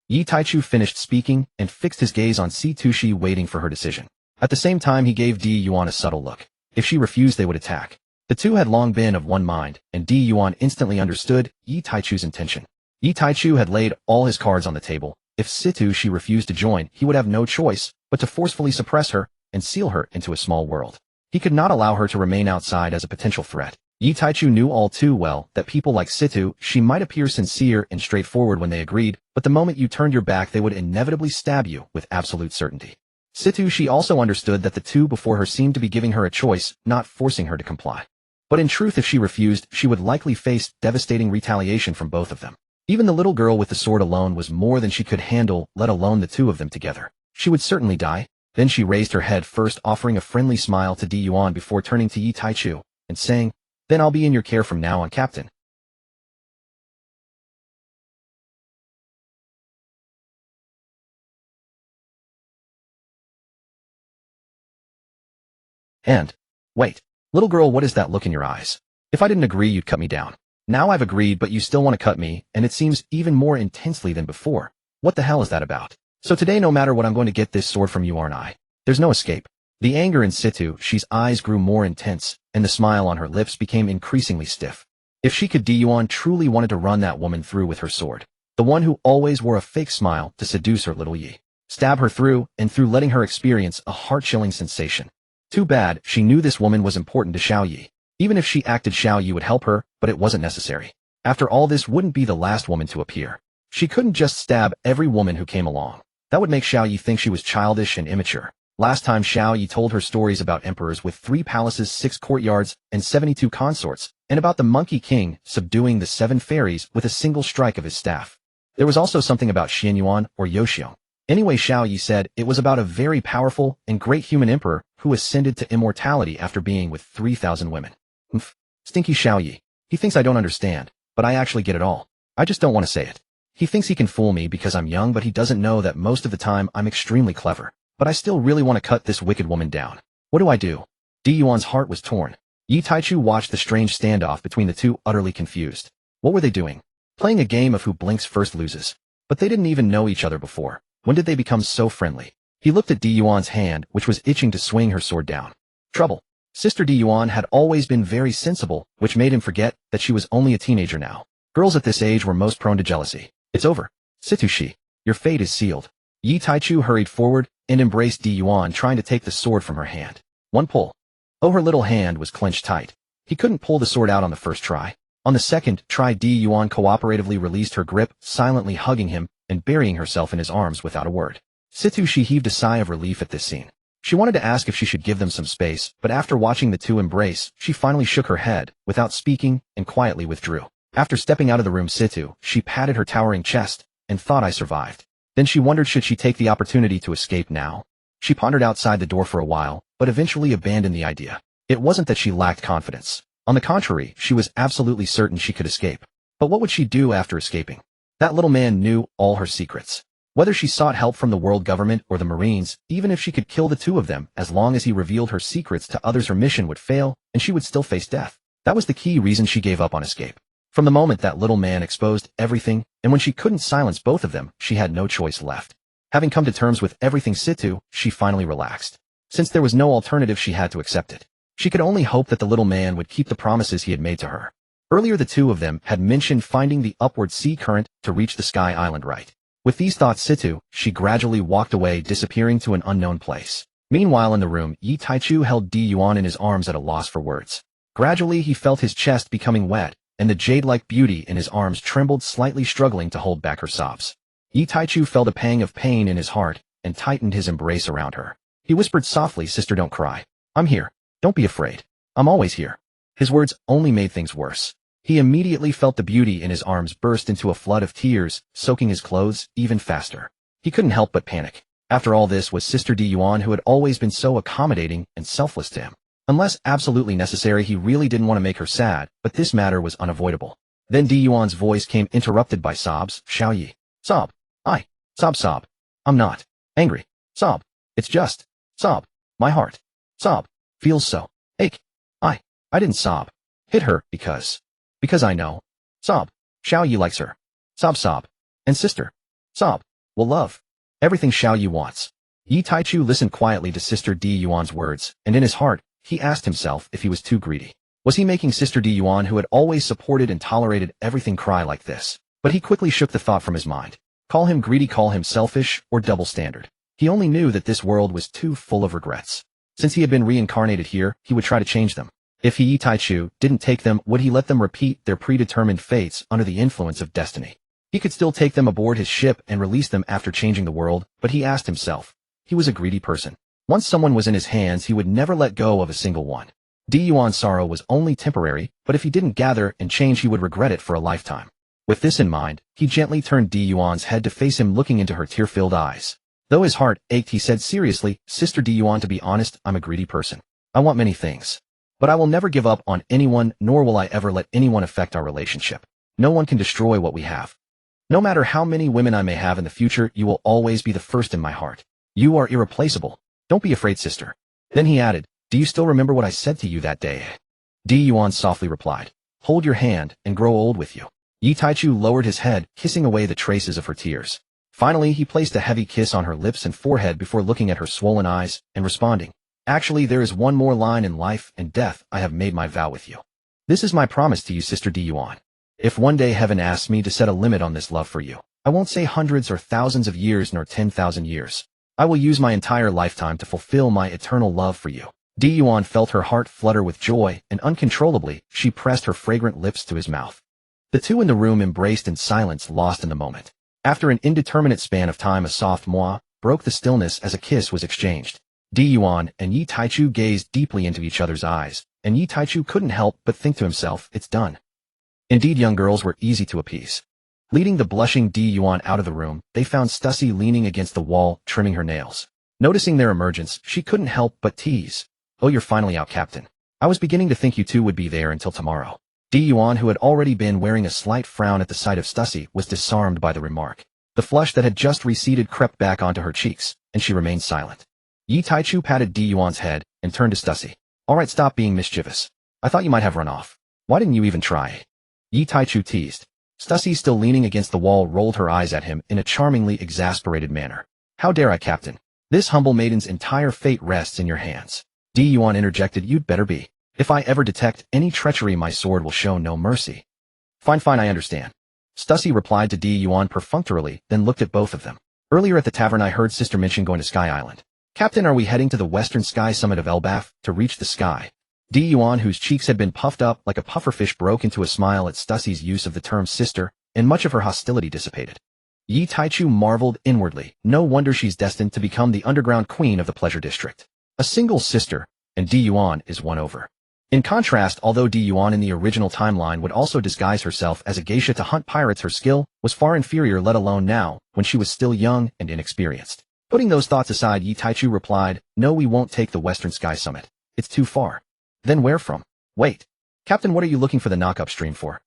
Yi Taichu finished speaking and fixed his gaze on Situshi, waiting for her decision. At the same time, he gave Yuan a subtle look. If she refused, they would attack. The two had long been of one mind, and Yuan instantly understood Yi Taichu's intention. Yi Taichu had laid all his cards on the table. If Situshi refused to join, he would have no choice but to forcefully suppress her and seal her into a small world. He could not allow her to remain outside as a potential threat. Yi Taichu knew all too well that people like Situshi might appear sincere and straightforward when they agreed, but the moment you turned your back they would inevitably stab you with absolute certainty. Situshi also understood that the two before her seemed to be giving her a choice, not forcing her to comply. But in truth, if she refused, she would likely face devastating retaliation from both of them. Even the little girl with the sword alone was more than she could handle, let alone the two of them together. She would certainly die. Then she raised her head, first offering a friendly smile to Yuan before turning to Yi Taichu and saying, then I'll be in your care from now on, Captain. And, wait, little girl, what is that look in your eyes? If I didn't agree, you'd cut me down. Now I've agreed, but you still want to cut me, and it seems even more intensely than before. What the hell is that about? So today, no matter what, I'm going to get this sword from you, aren't I? There's no escape. The anger in Situshi's eyes grew more intense, and the smile on her lips became increasingly stiff. If she could, Yuan truly wanted to run that woman through with her sword. The one who always wore a fake smile to seduce her little Yi. Stab her through and through, letting her experience a heart-chilling sensation. Too bad, she knew this woman was important to Xiao Yi. Even if she acted, Xiao Yi would help her, but it wasn't necessary. After all, this wouldn't be the last woman to appear. She couldn't just stab every woman who came along. That would make Xiao Yi think she was childish and immature. Last time Xiao Yi told her stories about emperors with 3 palaces, 6 courtyards, and 72 consorts, and about the Monkey King subduing the 7 fairies with a single strike of his staff. There was also something about Xianyuan or Yoxiong. Anyway, Xiao Yi said it was about a very powerful and great human emperor who ascended to immortality after being with 3,000 women. Stinky Xiao Yi. He thinks I don't understand, but I actually get it all. I just don't want to say it. He thinks he can fool me because I'm young, but he doesn't know that most of the time I'm extremely clever. But I still really want to cut this wicked woman down. What do I do? Yuan's heart was torn. Yi Taichu watched the strange standoff between the two, utterly confused. What were they doing? Playing a game of who blinks first loses. But they didn't even know each other before. When did they become so friendly? He looked at Yuan's hand, which was itching to swing her sword down. Trouble. Sister Yuan had always been very sensible, which made him forget that she was only a teenager now. Girls at this age were most prone to jealousy. It's over. Situshi, your fate is sealed. Yi Taichu hurried forward and embraced Yuan, trying to take the sword from her hand. One pull. Oh, her little hand was clenched tight. He couldn't pull the sword out on the first try. On the second try, Yuan cooperatively released her grip, silently hugging him and burying herself in his arms without a word. Situshi heaved a sigh of relief at this scene. She wanted to ask if she should give them some space, but after watching the two embrace, she finally shook her head, without speaking, and quietly withdrew. After stepping out of the room, she patted her towering chest, and thought, I survived. Then she wondered, should she take the opportunity to escape now? She pondered outside the door for a while, but eventually abandoned the idea. It wasn't that she lacked confidence. On the contrary, she was absolutely certain she could escape. But what would she do after escaping? That little man knew all her secrets. Whether she sought help from the world government or the Marines, even if she could kill the two of them, as long as he revealed her secrets to others, her mission would fail, and she would still face death. That was the key reason she gave up on escape. From the moment that little man exposed everything, and when she couldn't silence both of them, she had no choice left. Having come to terms with everything situ, she finally relaxed. Since there was no alternative, she had to accept it. She could only hope that the little man would keep the promises he had made to her. Earlier the two of them had mentioned finding the upward sea current to reach the Sky Island, right? With these thoughts situ, she gradually walked away, disappearing to an unknown place. Meanwhile in the room, Yi Taichu held Gion in his arms at a loss for words. Gradually he felt his chest becoming wet, and the jade-like beauty in his arms trembled slightly, struggling to hold back her sobs. Yi Taichu felt a pang of pain in his heart, and tightened his embrace around her. He whispered softly, "Sister, don't cry. I'm here. Don't be afraid. I'm always here." His words only made things worse. He immediately felt the beauty in his arms burst into a flood of tears, soaking his clothes even faster. He couldn't help but panic. After all, this was Sister Gion, who had always been so accommodating and selfless to him. Unless absolutely necessary, he really didn't want to make her sad, but this matter was unavoidable. Then Gion's voice came, interrupted by sobs. "Xiao Yi. Sob. I. Sob. I'm not angry. Sob. It's just. Sob. My heart. Sob. Feels so. Ache. I didn't sob. Hit her because I know. Sob. Xiao Yi likes her. Sob. And sister. Sob. Will love. Everything Xiao Yi wants." Yi Taichu listened quietly to Sister Yuan's words, and in his heart, he asked himself if he was too greedy. Was he making Sister Yuan, who had always supported and tolerated everything, cry like this? But he quickly shook the thought from his mind. Call him greedy, call him selfish, or double standard. He only knew that this world was too full of regrets. Since he had been reincarnated here, he would try to change them. If he, Yi Taichu, didn't take them, would he let them repeat their predetermined fates under the influence of destiny? He could still take them aboard his ship and release them after changing the world, but he asked himself. He was a greedy person. Once someone was in his hands, he would never let go of a single one. Yuan's sorrow was only temporary, but if he didn't gather and change, he would regret it for a lifetime. With this in mind, he gently turned Yuan's head to face him, looking into her tear-filled eyes. Though his heart ached, he said seriously, "Sister Yuan, to be honest, I'm a greedy person. I want many things. But I will never give up on anyone, nor will I ever let anyone affect our relationship. No one can destroy what we have. No matter how many women I may have in the future, you will always be the first in my heart. You are irreplaceable. Don't be afraid, sister." Then he added, "Do you still remember what I said to you that day?" Yuan softly replied, "Hold your hand and grow old with you." Yi Taichu lowered his head, kissing away the traces of her tears. Finally, he placed a heavy kiss on her lips and forehead before looking at her swollen eyes and responding, "Actually, there is one more line. In life and death, I have made my vow with you. This is my promise to you, Sister Yuan. If one day heaven asks me to set a limit on this love for you, I won't say hundreds or thousands of years nor 10,000 years. I will use my entire lifetime to fulfill my eternal love for you." Yuan felt her heart flutter with joy, and uncontrollably, she pressed her fragrant lips to his mouth. The two in the room embraced in silence, lost in the moment. After an indeterminate span of time, a soft moi broke the stillness as a kiss was exchanged. Yuan and Yi Taichu gazed deeply into each other's eyes, and Yi Taichu couldn't help but think to himself, "It's done." Indeed, young girls were easy to appease. Leading the blushing Yuan out of the room, they found Stussy leaning against the wall, trimming her nails. Noticing their emergence, she couldn't help but tease, "Oh, you're finally out, Captain. I was beginning to think you two would be there until tomorrow." Yuan, who had already been wearing a slight frown at the sight of Stussy, was disarmed by the remark. The flush that had just receded crept back onto her cheeks, and she remained silent. Yi Taichu patted Yuan's head and turned to Stussy. "All right, stop being mischievous. I thought you might have run off. Why didn't you even try?" Yi Taichu teased. Stussy, still leaning against the wall, rolled her eyes at him in a charmingly exasperated manner. "How dare I, Captain? This humble maiden's entire fate rests in your hands." Yuan interjected, "You'd better be. If I ever detect any treachery, my sword will show no mercy." Fine, I understand." Stussy replied to Yuan perfunctorily, then looked at both of them. "Earlier at the tavern, I heard Sister mention going to Sky Island. Captain, are we heading to the western sky summit of Elbaf to reach the sky?" Yuan, whose cheeks had been puffed up like a pufferfish, broke into a smile at Stussy's use of the term sister, and much of her hostility dissipated. Yi Taichu marveled inwardly. No wonder she's destined to become the underground queen of the pleasure district. A single sister, and Yuan is won over. In contrast, although Yuan in the original timeline would also disguise herself as a geisha to hunt pirates, her skill was far inferior, let alone now, when she was still young and inexperienced. Putting those thoughts aside, Yi Taichu replied, "No, we won't take the western sky summit. It's too far. Then where from? Wait. Captain, what are you looking for the knock upstream for?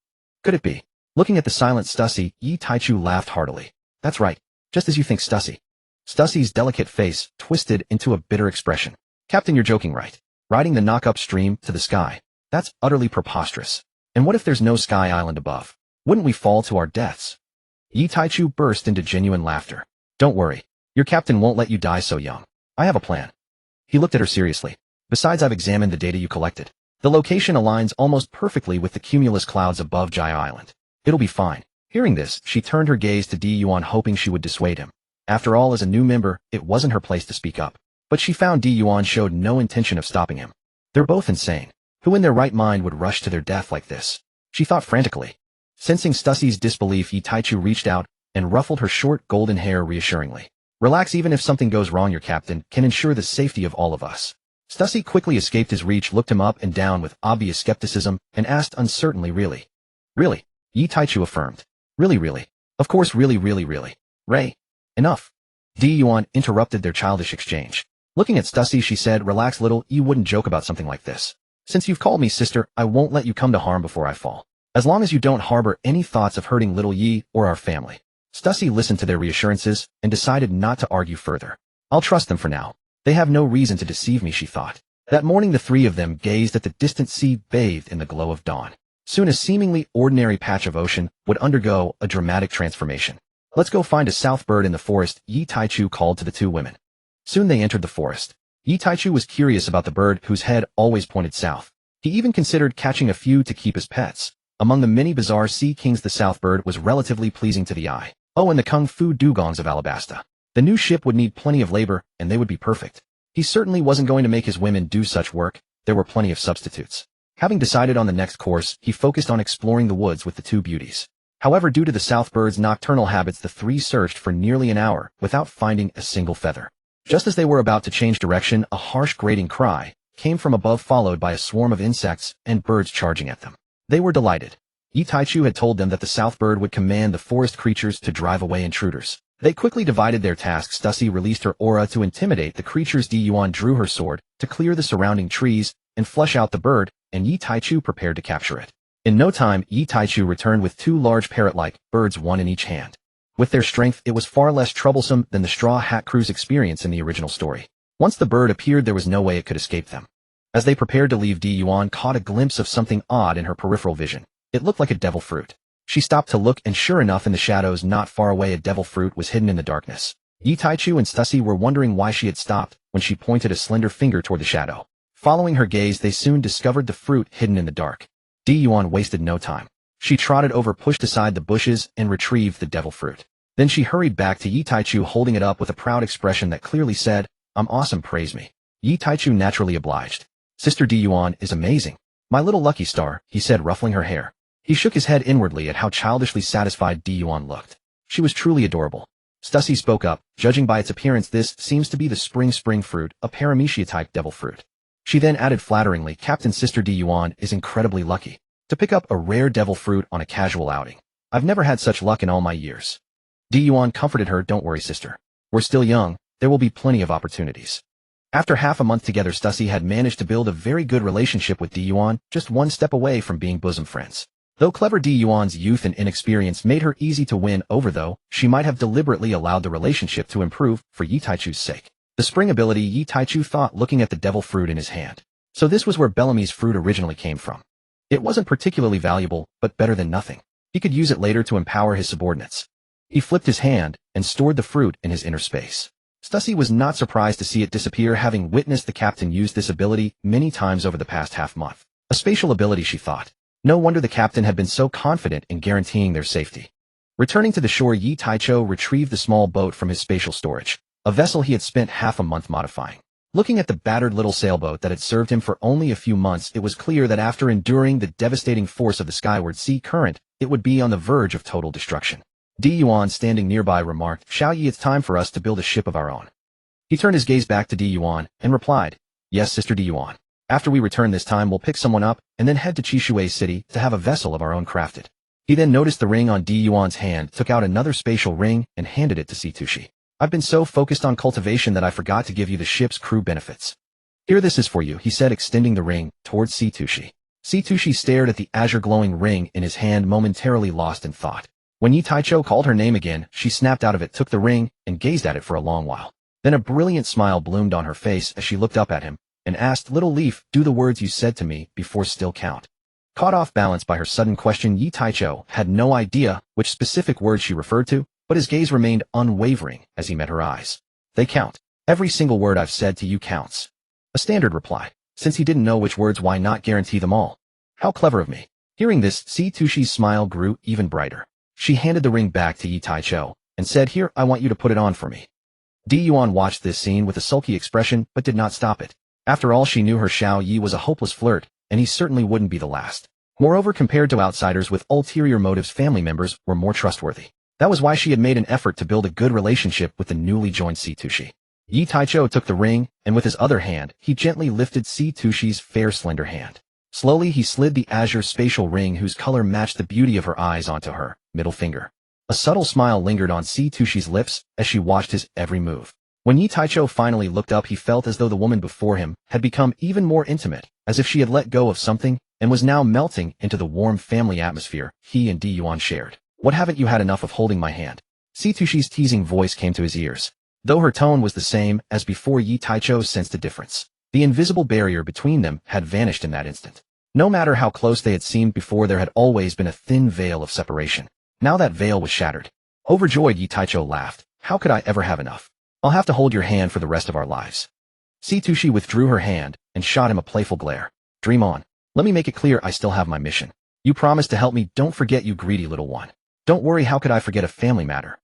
Could it be? Looking at the silent Stussy, Yi Taichu laughed heartily. That's right. Just as you think, Stussy. Stussy's delicate face twisted into a bitter expression. Captain, you're joking, right? Riding the knock upstream to the sky. That's utterly preposterous. And what if there's no sky island above? Wouldn't we fall to our deaths? Yi Taichu burst into genuine laughter. Don't worry. Your captain won't let you die so young. I have a plan. He looked at her seriously. Besides, I've examined the data you collected. The location aligns almost perfectly with the cumulus clouds above Gion Island. It'll be fine. Hearing this, she turned her gaze to Gion, hoping she would dissuade him. After all, as a new member, it wasn't her place to speak up. But she found Gion showed no intention of stopping him. They're both insane. Who in their right mind would rush to their death like this? She thought frantically. Sensing Stussy's disbelief, Yi Taichu reached out and ruffled her short golden hair reassuringly. Relax, even if something goes wrong, your captain can ensure the safety of all of us. Stussy quickly escaped his reach, looked him up and down with obvious skepticism, and asked uncertainly, Really? Really? Yi Taichu affirmed. Really? Of course, really. Ray. Enough. Gion interrupted their childish exchange. Looking at Stussy, she said, Relax, little, you wouldn't joke about something like this. Since you've called me sister, I won't let you come to harm before I fall. As long as you don't harbor any thoughts of hurting little Yi or our family. Stussy listened to their reassurances and decided not to argue further. I'll trust them for now. They have no reason to deceive me, she thought. That morning the three of them gazed at the distant sea bathed in the glow of dawn. Soon a seemingly ordinary patch of ocean would undergo a dramatic transformation. Let's go find a south bird in the forest, Yi Taichu called to the two women. Soon they entered the forest. Yi Taichu was curious about the bird whose head always pointed south. He even considered catching a few to keep as pets. Among the many bizarre sea kings, the south bird was relatively pleasing to the eye. Oh, and the kung fu dugongs of Alabasta. The new ship would need plenty of labor, and they would be perfect. He certainly wasn't going to make his women do such work. There were plenty of substitutes. Having decided on the next course, he focused on exploring the woods with the two beauties. However, due to the south bird's nocturnal habits, the three searched for nearly an hour without finding a single feather. Just as they were about to change direction, a harsh grating cry came from above, followed by a swarm of insects and birds charging at them. They were delighted. Yi Taichu had told them that the south bird would command the forest creatures to drive away intruders. They quickly divided their tasks. Stussy released her aura to intimidate the creatures. Gion drew her sword to clear the surrounding trees and flush out the bird, and Yi Taichu prepared to capture it. In no time, Yi Taichu returned with two large parrot-like birds, one in each hand. With their strength, it was far less troublesome than the Straw Hat Crew's experience in the original story. Once the bird appeared, there was no way it could escape them. As they prepared to leave, Gion caught a glimpse of something odd in her peripheral vision. It looked like a devil fruit. She stopped to look, and sure enough, in the shadows not far away, a devil fruit was hidden in the darkness. Yi Taichu and Stussy were wondering why she had stopped when she pointed a slender finger toward the shadow. Following her gaze, they soon discovered the fruit hidden in the dark. Gion wasted no time. She trotted over, pushed aside the bushes, and retrieved the devil fruit. Then she hurried back to Yi Taichu, holding it up with a proud expression that clearly said, I'm awesome, praise me. Yi Taichu naturally obliged. Sister Gion is amazing. My little lucky star, he said, ruffling her hair. He shook his head inwardly at how childishly satisfied Gion looked. She was truly adorable. Stussy spoke up, judging by its appearance, this seems to be the spring fruit, a paramecia-type devil fruit. She then added flatteringly, Captain, Sister Gion is incredibly lucky to pick up a rare devil fruit on a casual outing. I've never had such luck in all my years. Gion comforted her, don't worry, sister. We're still young, there will be plenty of opportunities. After half a month together, Stussy had managed to build a very good relationship with Gion, just one step away from being bosom friends. Though clever, Gion's youth and inexperience made her easy to win over, though she might have deliberately allowed the relationship to improve for Yi Taichu's sake. The spring ability, Yi Taichu thought, looking at the devil fruit in his hand. So this was where Bellamy's fruit originally came from. It wasn't particularly valuable, but better than nothing. He could use it later to empower his subordinates. He flipped his hand and stored the fruit in his inner space. Stussy was not surprised to see it disappear, having witnessed the captain use this ability many times over the past half-month. A spatial ability, she thought. No wonder the captain had been so confident in guaranteeing their safety. Returning to the shore, Yi Taichu retrieved the small boat from his spatial storage, a vessel he had spent half a month modifying. Looking at the battered little sailboat that had served him for only a few months, it was clear that after enduring the devastating force of the skyward sea current, it would be on the verge of total destruction. Gion, standing nearby, remarked, Xiao Yi, it's time for us to build a ship of our own. He turned his gaze back to Gion and replied, Yes, Sister Gion. After we return this time, we'll pick someone up and then head to Chishui City to have a vessel of our own crafted. He then noticed the ring on Gion's hand, took out another spatial ring, and handed it to Situshi. I've been so focused on cultivation that I forgot to give you the ship's crew benefits. Here, this is for you, he said, extending the ring towards Sitoshi. Sitoshi stared at the azure-glowing ring in his hand, momentarily lost in thought. When Yi Taicho called her name again, she snapped out of it, took the ring, and gazed at it for a long while. Then a brilliant smile bloomed on her face as she looked up at him, and asked, "Little leaf, do the words you said to me before still count?" Caught off balance by her sudden question, Yi Taicho had no idea which specific words she referred to, but his gaze remained unwavering as he met her eyes. "They count. Every single word I've said to you counts." A standard reply. Since he didn't know which words, why not guarantee them all? How clever of me. Hearing this, Sitoshi's smile grew even brighter. She handed the ring back to Yi Taicho and said, "Here, I want you to put it on for me." Gion watched this scene with a sulky expression but did not stop it. After all, she knew her Xiao Yi was a hopeless flirt, and he certainly wouldn't be the last. Moreover, compared to outsiders with ulterior motives, family members were more trustworthy. That was why she had made an effort to build a good relationship with the newly joined Sitoshi. Yi Taicho took the ring, and with his other hand, he gently lifted Sitoshi's fair, slender hand. Slowly, he slid the azure spatial ring whose color matched the beauty of her eyes onto her middle finger. A subtle smile lingered on Sitoshi's lips as she watched his every move. When Yi Taicho finally looked up, he felt as though the woman before him had become even more intimate, as if she had let go of something and was now melting into the warm family atmosphere he and Gion shared. "What, haven't you had enough of holding my hand?" Sitoshi's teasing voice came to his ears. Though her tone was the same as before, Yi Taicho sensed a difference. The invisible barrier between them had vanished in that instant. No matter how close they had seemed before, there had always been a thin veil of separation. Now that veil was shattered. Overjoyed, Yi Taicho laughed. "How could I ever have enough? I'll have to hold your hand for the rest of our lives." Sitoshi withdrew her hand and shot him a playful glare. "Dream on. Let me make it clear, I still have my mission. You promised to help me, don't forget, you greedy little one." "Don't worry, how could I forget a family matter?"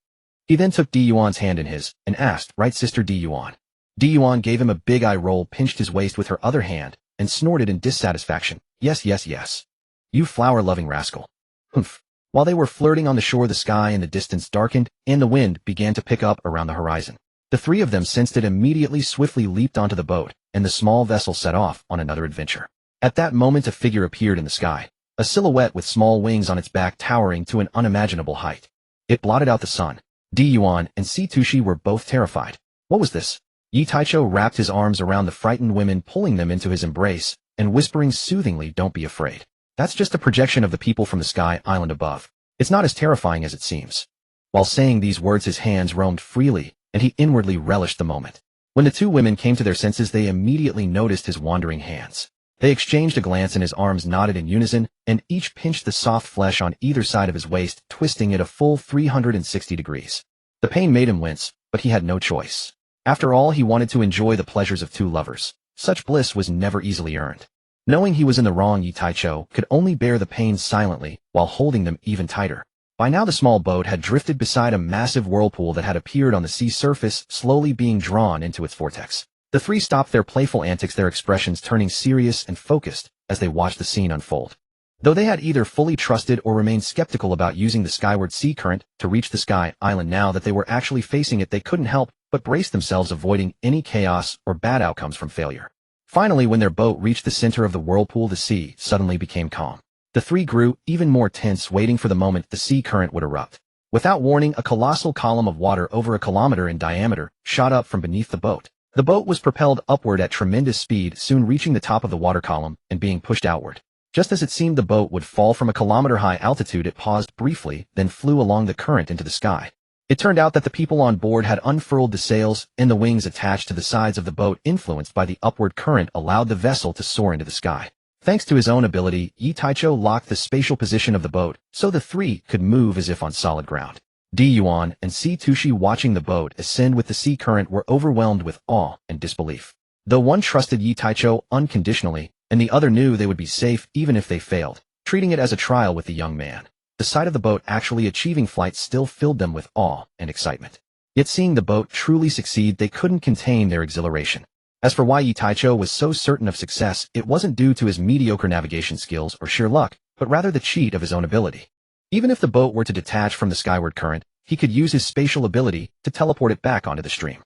He then took Diyuan's hand in his and asked, "Right, Sister Diyuan?" Diyuan gave him a big eye roll, pinched his waist with her other hand, and snorted in dissatisfaction. "Yes, yes, yes. You flower-loving rascal." Humph. While they were flirting on the shore, the sky in the distance darkened, and the wind began to pick up around the horizon. The three of them sensed it immediately, swiftly leaped onto the boat, and the small vessel set off on another adventure. At that moment, a figure appeared in the sky, a silhouette with small wings on its back towering to an unimaginable height. It blotted out the sun. Diyuan and Sitoshi were both terrified. What was this? Yi Taicho wrapped his arms around the frightened women, pulling them into his embrace, and whispering soothingly, "Don't be afraid. That's just a projection of the people from the sky island above. It's not as terrifying as it seems." While saying these words, his hands roamed freely, and he inwardly relished the moment. When the two women came to their senses, they immediately noticed his wandering hands. They exchanged a glance, and his arms nodded in unison, and each pinched the soft flesh on either side of his waist, twisting it a full 360 degrees. The pain made him wince, but he had no choice. After all, he wanted to enjoy the pleasures of two lovers. Such bliss was never easily earned. Knowing he was in the wrong, Yi Taicho could only bear the pain silently while holding them even tighter. By now, the small boat had drifted beside a massive whirlpool that had appeared on the sea surface, slowly being drawn into its vortex. The three stopped their playful antics, their expressions turning serious and focused as they watched the scene unfold. Though they had either fully trusted or remained skeptical about using the skyward sea current to reach the sky island, now that they were actually facing it, they couldn't help but brace themselves, avoiding any chaos or bad outcomes from failure. Finally, when their boat reached the center of the whirlpool, the sea suddenly became calm. The three grew even more tense, waiting for the moment the sea current would erupt. Without warning, a colossal column of water over a kilometer in diameter shot up from beneath the boat. The boat was propelled upward at tremendous speed, soon reaching the top of the water column and being pushed outward. Just as it seemed the boat would fall from a kilometer-high altitude, it paused briefly, then flew along the current into the sky. It turned out that the people on board had unfurled the sails, and the wings attached to the sides of the boat, influenced by the upward current, allowed the vessel to soar into the sky. Thanks to his own ability, Yi Taicho locked the spatial position of the boat, so the three could move as if on solid ground. Diyuan and Sitoshi, watching the boat ascend with the sea current, were overwhelmed with awe and disbelief. Though one trusted Yi Taicho unconditionally, and the other knew they would be safe even if they failed, treating it as a trial with the young man, the sight of the boat actually achieving flight still filled them with awe and excitement. Yet seeing the boat truly succeed, they couldn't contain their exhilaration. As for why Yi Taicho was so certain of success, it wasn't due to his mediocre navigation skills or sheer luck, but rather the cheat of his own ability. Even if the boat were to detach from the skyward current, he could use his spatial ability to teleport it back onto the stream.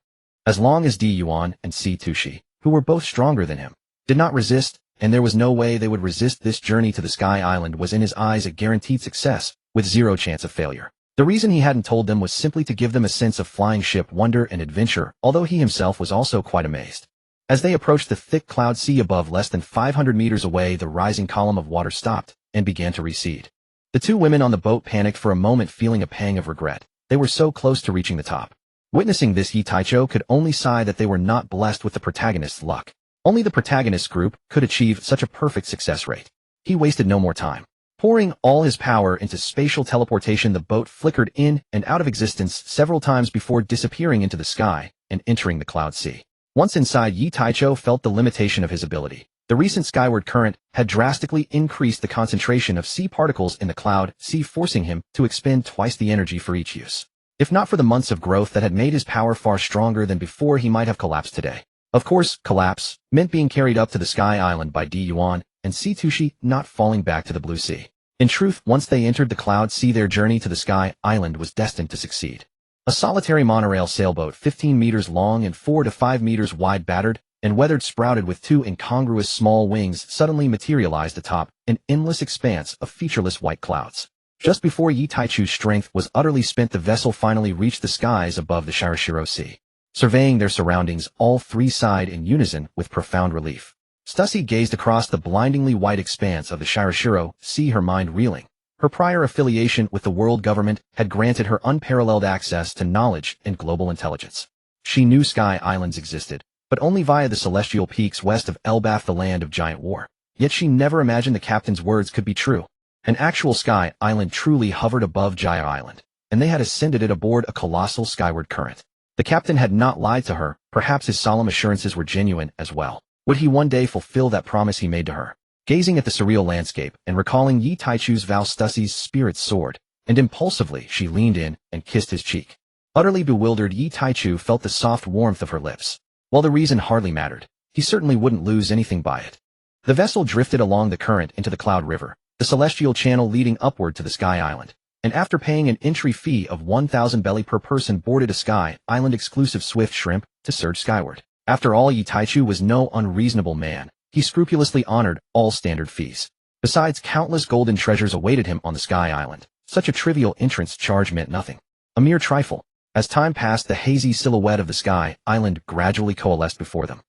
As long as Diyuan and Sitoshi, who were both stronger than him, did not resist, and there was no way they would resist, this journey to the Sky Island was in his eyes a guaranteed success, with zero chance of failure. The reason he hadn't told them was simply to give them a sense of flying ship wonder and adventure, although he himself was also quite amazed. As they approached the thick cloud sea above, less than 500 meters away, the rising column of water stopped and began to recede. The two women on the boat panicked for a moment, feeling a pang of regret. They were so close to reaching the top. Witnessing this, Yi Taicho could only sigh that they were not blessed with the protagonist's luck. Only the protagonist group could achieve such a perfect success rate. He wasted no more time. Pouring all his power into spatial teleportation, the boat flickered in and out of existence several times before disappearing into the sky and entering the cloud sea. Once inside, Yi Taicho felt the limitation of his ability. The recent skyward current had drastically increased the concentration of sea particles in the cloud sea, forcing him to expend twice the energy for each use. If not for the months of growth that had made his power far stronger than before, he might have collapsed today. Of course, collapse meant being carried up to the Sky Island by Gion and Tushi, not falling back to the Blue Sea. In truth, once they entered the cloud sea, their journey to the Sky Island was destined to succeed. A solitary monorail sailboat 15 meters long and 4 to 5 meters wide, battered and weathered, sprouted with two incongruous small wings, suddenly materialized atop an endless expanse of featureless white clouds. Just before Yi Taichu's strength was utterly spent, the vessel finally reached the skies above the Shirashiro Sea. Surveying their surroundings, all three sighed in unison with profound relief. Stussy gazed across the blindingly white expanse of the Shirashiro Sea, her mind reeling. Her prior affiliation with the world government had granted her unparalleled access to knowledge and global intelligence. She knew Sky Islands existed, but only via the celestial peaks west of Elbath, the land of giant war. Yet she never imagined the captain's words could be true. An actual Sky Island truly hovered above Gion Island, and they had ascended it aboard a colossal skyward current. The captain had not lied to her. Perhaps his solemn assurances were genuine as well. Would he one day fulfill that promise he made to her? Gazing at the surreal landscape and recalling Yi Taichu's vow, Stussy's spirit soared, and impulsively she leaned in and kissed his cheek. Utterly bewildered, Yi Taichu felt the soft warmth of her lips. While the reason hardly mattered, he certainly wouldn't lose anything by it. The vessel drifted along the current into the Cloud River, the celestial channel leading upward to the Sky Island, and after paying an entry fee of 1,000 belly per person, boarded a Sky Island exclusive swift shrimp to surge skyward. After all, Yi Taichu was no unreasonable man. He scrupulously honored all standard fees. Besides, countless golden treasures awaited him on the Sky Island. Such a trivial entrance charge meant nothing. A mere trifle. As time passed, the hazy silhouette of the Sky Island gradually coalesced before them.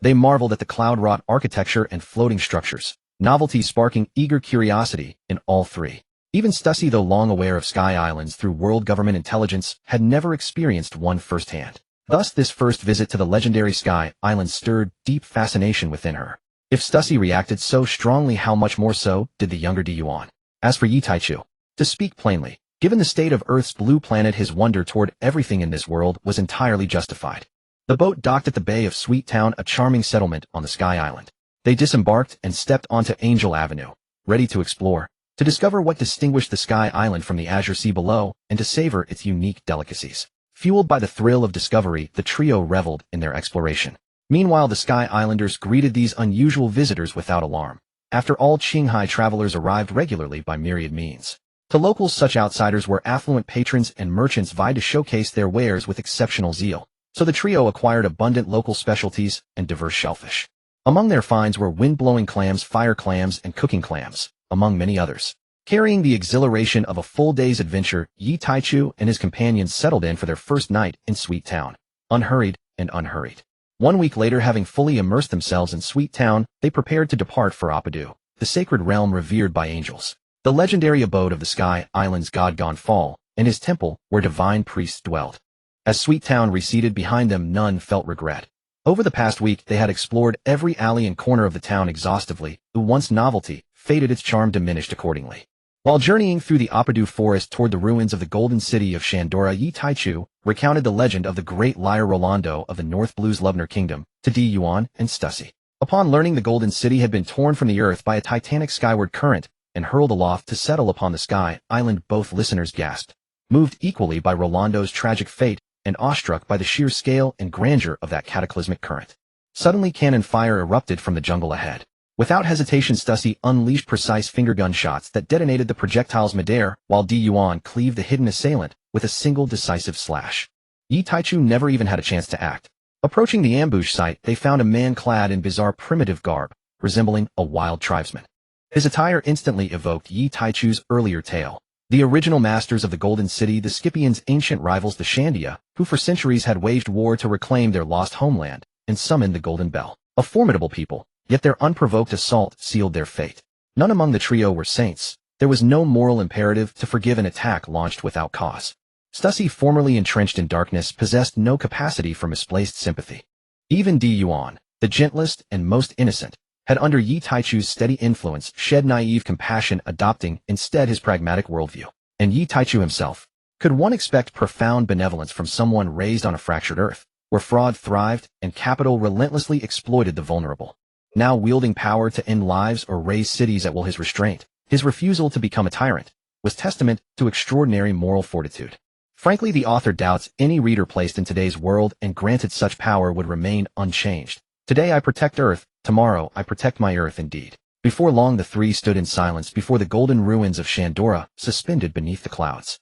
They marveled at the cloud-wrought architecture and floating structures, novelty sparking eager curiosity in all three. Even Stussy, though long aware of Sky Islands through world government intelligence, had never experienced one firsthand. Thus, this first visit to the legendary Sky Island stirred deep fascination within her. If Stussy reacted so strongly, how much more so did the younger Yuan. As for Yi Taichu, to speak plainly, given the state of Earth's blue planet, his wonder toward everything in this world was entirely justified. The boat docked at the Bay of Sweet Town, a charming settlement on the Sky Island. They disembarked and stepped onto Angel Avenue, ready to explore, to discover what distinguished the Sky Island from the azure sea below, and to savor its unique delicacies. Fueled by the thrill of discovery, the trio reveled in their exploration. Meanwhile, the Sky Islanders greeted these unusual visitors without alarm. After all, Qinghai travelers arrived regularly by myriad means. To locals, such outsiders were affluent patrons, and merchants vied to showcase their wares with exceptional zeal. So the trio acquired abundant local specialties and diverse shellfish. Among their finds were wind-blowing clams, fire clams, and cooking clams, among many others. Carrying the exhilaration of a full day's adventure, Yi Taichu and his companions settled in for their first night in Sweet Town. Unhurried and unhurried. 1 week later, having fully immersed themselves in Sweet Town, they prepared to depart for Apadu, the sacred realm revered by angels, the legendary abode of the Sky Island's god Gonfall, and his temple where divine priests dwelled. As Sweet Town receded behind them, none felt regret. Over the past week, they had explored every alley and corner of the town exhaustively. The once novelty faded, its charm diminished accordingly. While journeying through the Apadu forest toward the ruins of the golden city of Shandora, Yi Taichu recounted the legend of the great liar Rolando of the North Blue's Lubnar Kingdom to Yuan and Stussy. Upon learning the golden city had been torn from the earth by a titanic skyward current and hurled aloft to settle upon the Sky Island, both listeners gasped, moved equally by Rolando's tragic fate and awestruck by the sheer scale and grandeur of that cataclysmic current. Suddenly, cannon fire erupted from the jungle ahead. Without hesitation, Stussy unleashed precise finger gun shots that detonated the projectiles midair, while Yuan cleaved the hidden assailant with a single decisive slash. Yi Taichu never even had a chance to act. Approaching the ambush site, they found a man clad in bizarre primitive garb, resembling a wild tribesman. His attire instantly evoked Yi Taichu's earlier tale. The original masters of the Golden City, the Scipion's ancient rivals, the Shandia, who for centuries had waged war to reclaim their lost homeland, and summoned the Golden Bell. A formidable people, yet their unprovoked assault sealed their fate. None among the trio were saints. There was no moral imperative to forgive an attack launched without cause. Stussy, formerly entrenched in darkness, possessed no capacity for misplaced sympathy. Even Gion, the gentlest and most innocent, had under Yi Taichu's steady influence shed naive compassion, adopting instead his pragmatic worldview. And Yi Taichu himself. Could one expect profound benevolence from someone raised on a fractured earth, where fraud thrived and capital relentlessly exploited the vulnerable? Now wielding power to end lives or raise cities at will, his restraint, his refusal to become a tyrant, was testament to extraordinary moral fortitude. Frankly, the author doubts any reader placed in today's world and granted such power would remain unchanged. Today I protect Earth, tomorrow I protect my Earth indeed. Before long the three stood in silence before the golden ruins of Shandora, suspended beneath the clouds.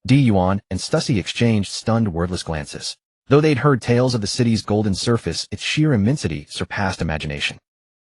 Gion and Stussy exchanged stunned, wordless glances. Though they'd heard tales of the city's golden surface, its sheer immensity surpassed imagination.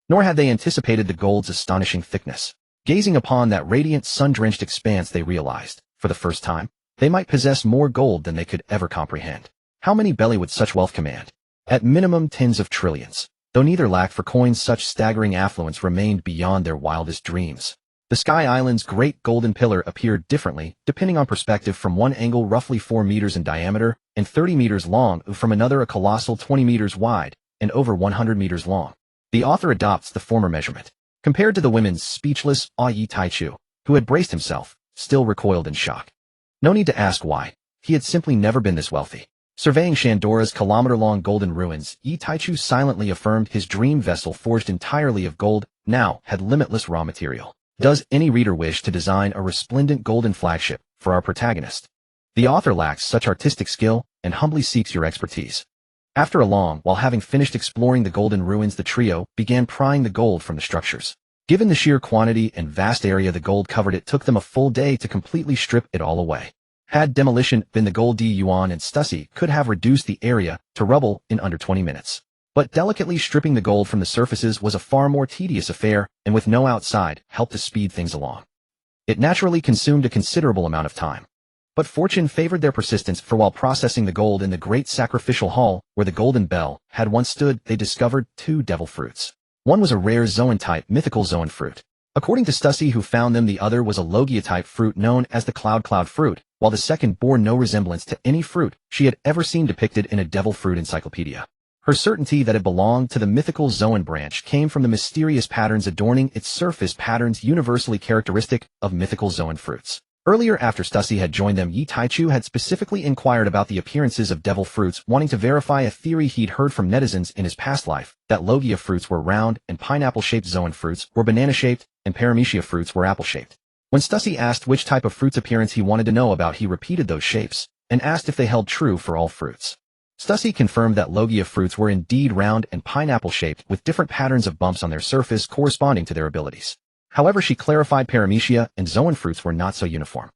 Nor had they anticipated the gold's astonishing thickness. Gazing upon that radiant, sun-drenched expanse, they realized, for the first time, they might possess more gold than they could ever comprehend. How many belly would such wealth command? At minimum tens of trillions. Though neither lacked for coins, such staggering affluence remained beyond their wildest dreams. The Sky Island's great golden pillar appeared differently, depending on perspective. From one angle roughly 4 meters in diameter and 30 meters long, from another a colossal 20 meters wide and over 100 meters long. The author adopts the former measurement. Compared to the women's speechless awe, Yi Taichu, who had braced himself, still recoiled in shock. No need to ask why. He had simply never been this wealthy. Surveying Shandora's kilometer-long golden ruins, Yi Taichu silently affirmed his dream vessel, forged entirely of gold, now had limitless raw material. Does any reader wish to design a resplendent golden flagship for our protagonist? The author lacks such artistic skill and humbly seeks your expertise. After a long while, having finished exploring the golden ruins, the trio began prying the gold from the structures. Given the sheer quantity and vast area the gold covered, it took them a full day to completely strip it all away. Had demolition been the goal, Gion and Stussy could have reduced the area to rubble in under 20 minutes. But delicately stripping the gold from the surfaces was a far more tedious affair, and with no outside help to speed things along. It naturally consumed a considerable amount of time. But fortune favored their persistence, for while processing the gold in the great sacrificial hall where the Golden Bell had once stood, they discovered 2 devil fruits. One was a rare Zoan-type mythical Zoan fruit. According to Stussy, who found them, the other was a Logia-type fruit known as the Cloud fruit, while the second bore no resemblance to any fruit she had ever seen depicted in a devil fruit encyclopedia. Her certainty that it belonged to the mythical Zoan branch came from the mysterious patterns adorning its surface, patterns universally characteristic of mythical Zoan fruits. Earlier, after Stussy had joined them, Yi Taichu had specifically inquired about the appearances of devil fruits, wanting to verify a theory he'd heard from netizens in his past life, that Logia fruits were round and pineapple-shaped Zoan fruits were banana-shaped and paramecia fruits were apple-shaped. When Stussy asked which type of fruit's appearance he wanted to know about, he repeated those shapes and asked if they held true for all fruits. Stussy confirmed that Logia fruits were indeed round and pineapple-shaped, with different patterns of bumps on their surface corresponding to their abilities. However, she clarified paramecia and Zoan fruits were not so uniform.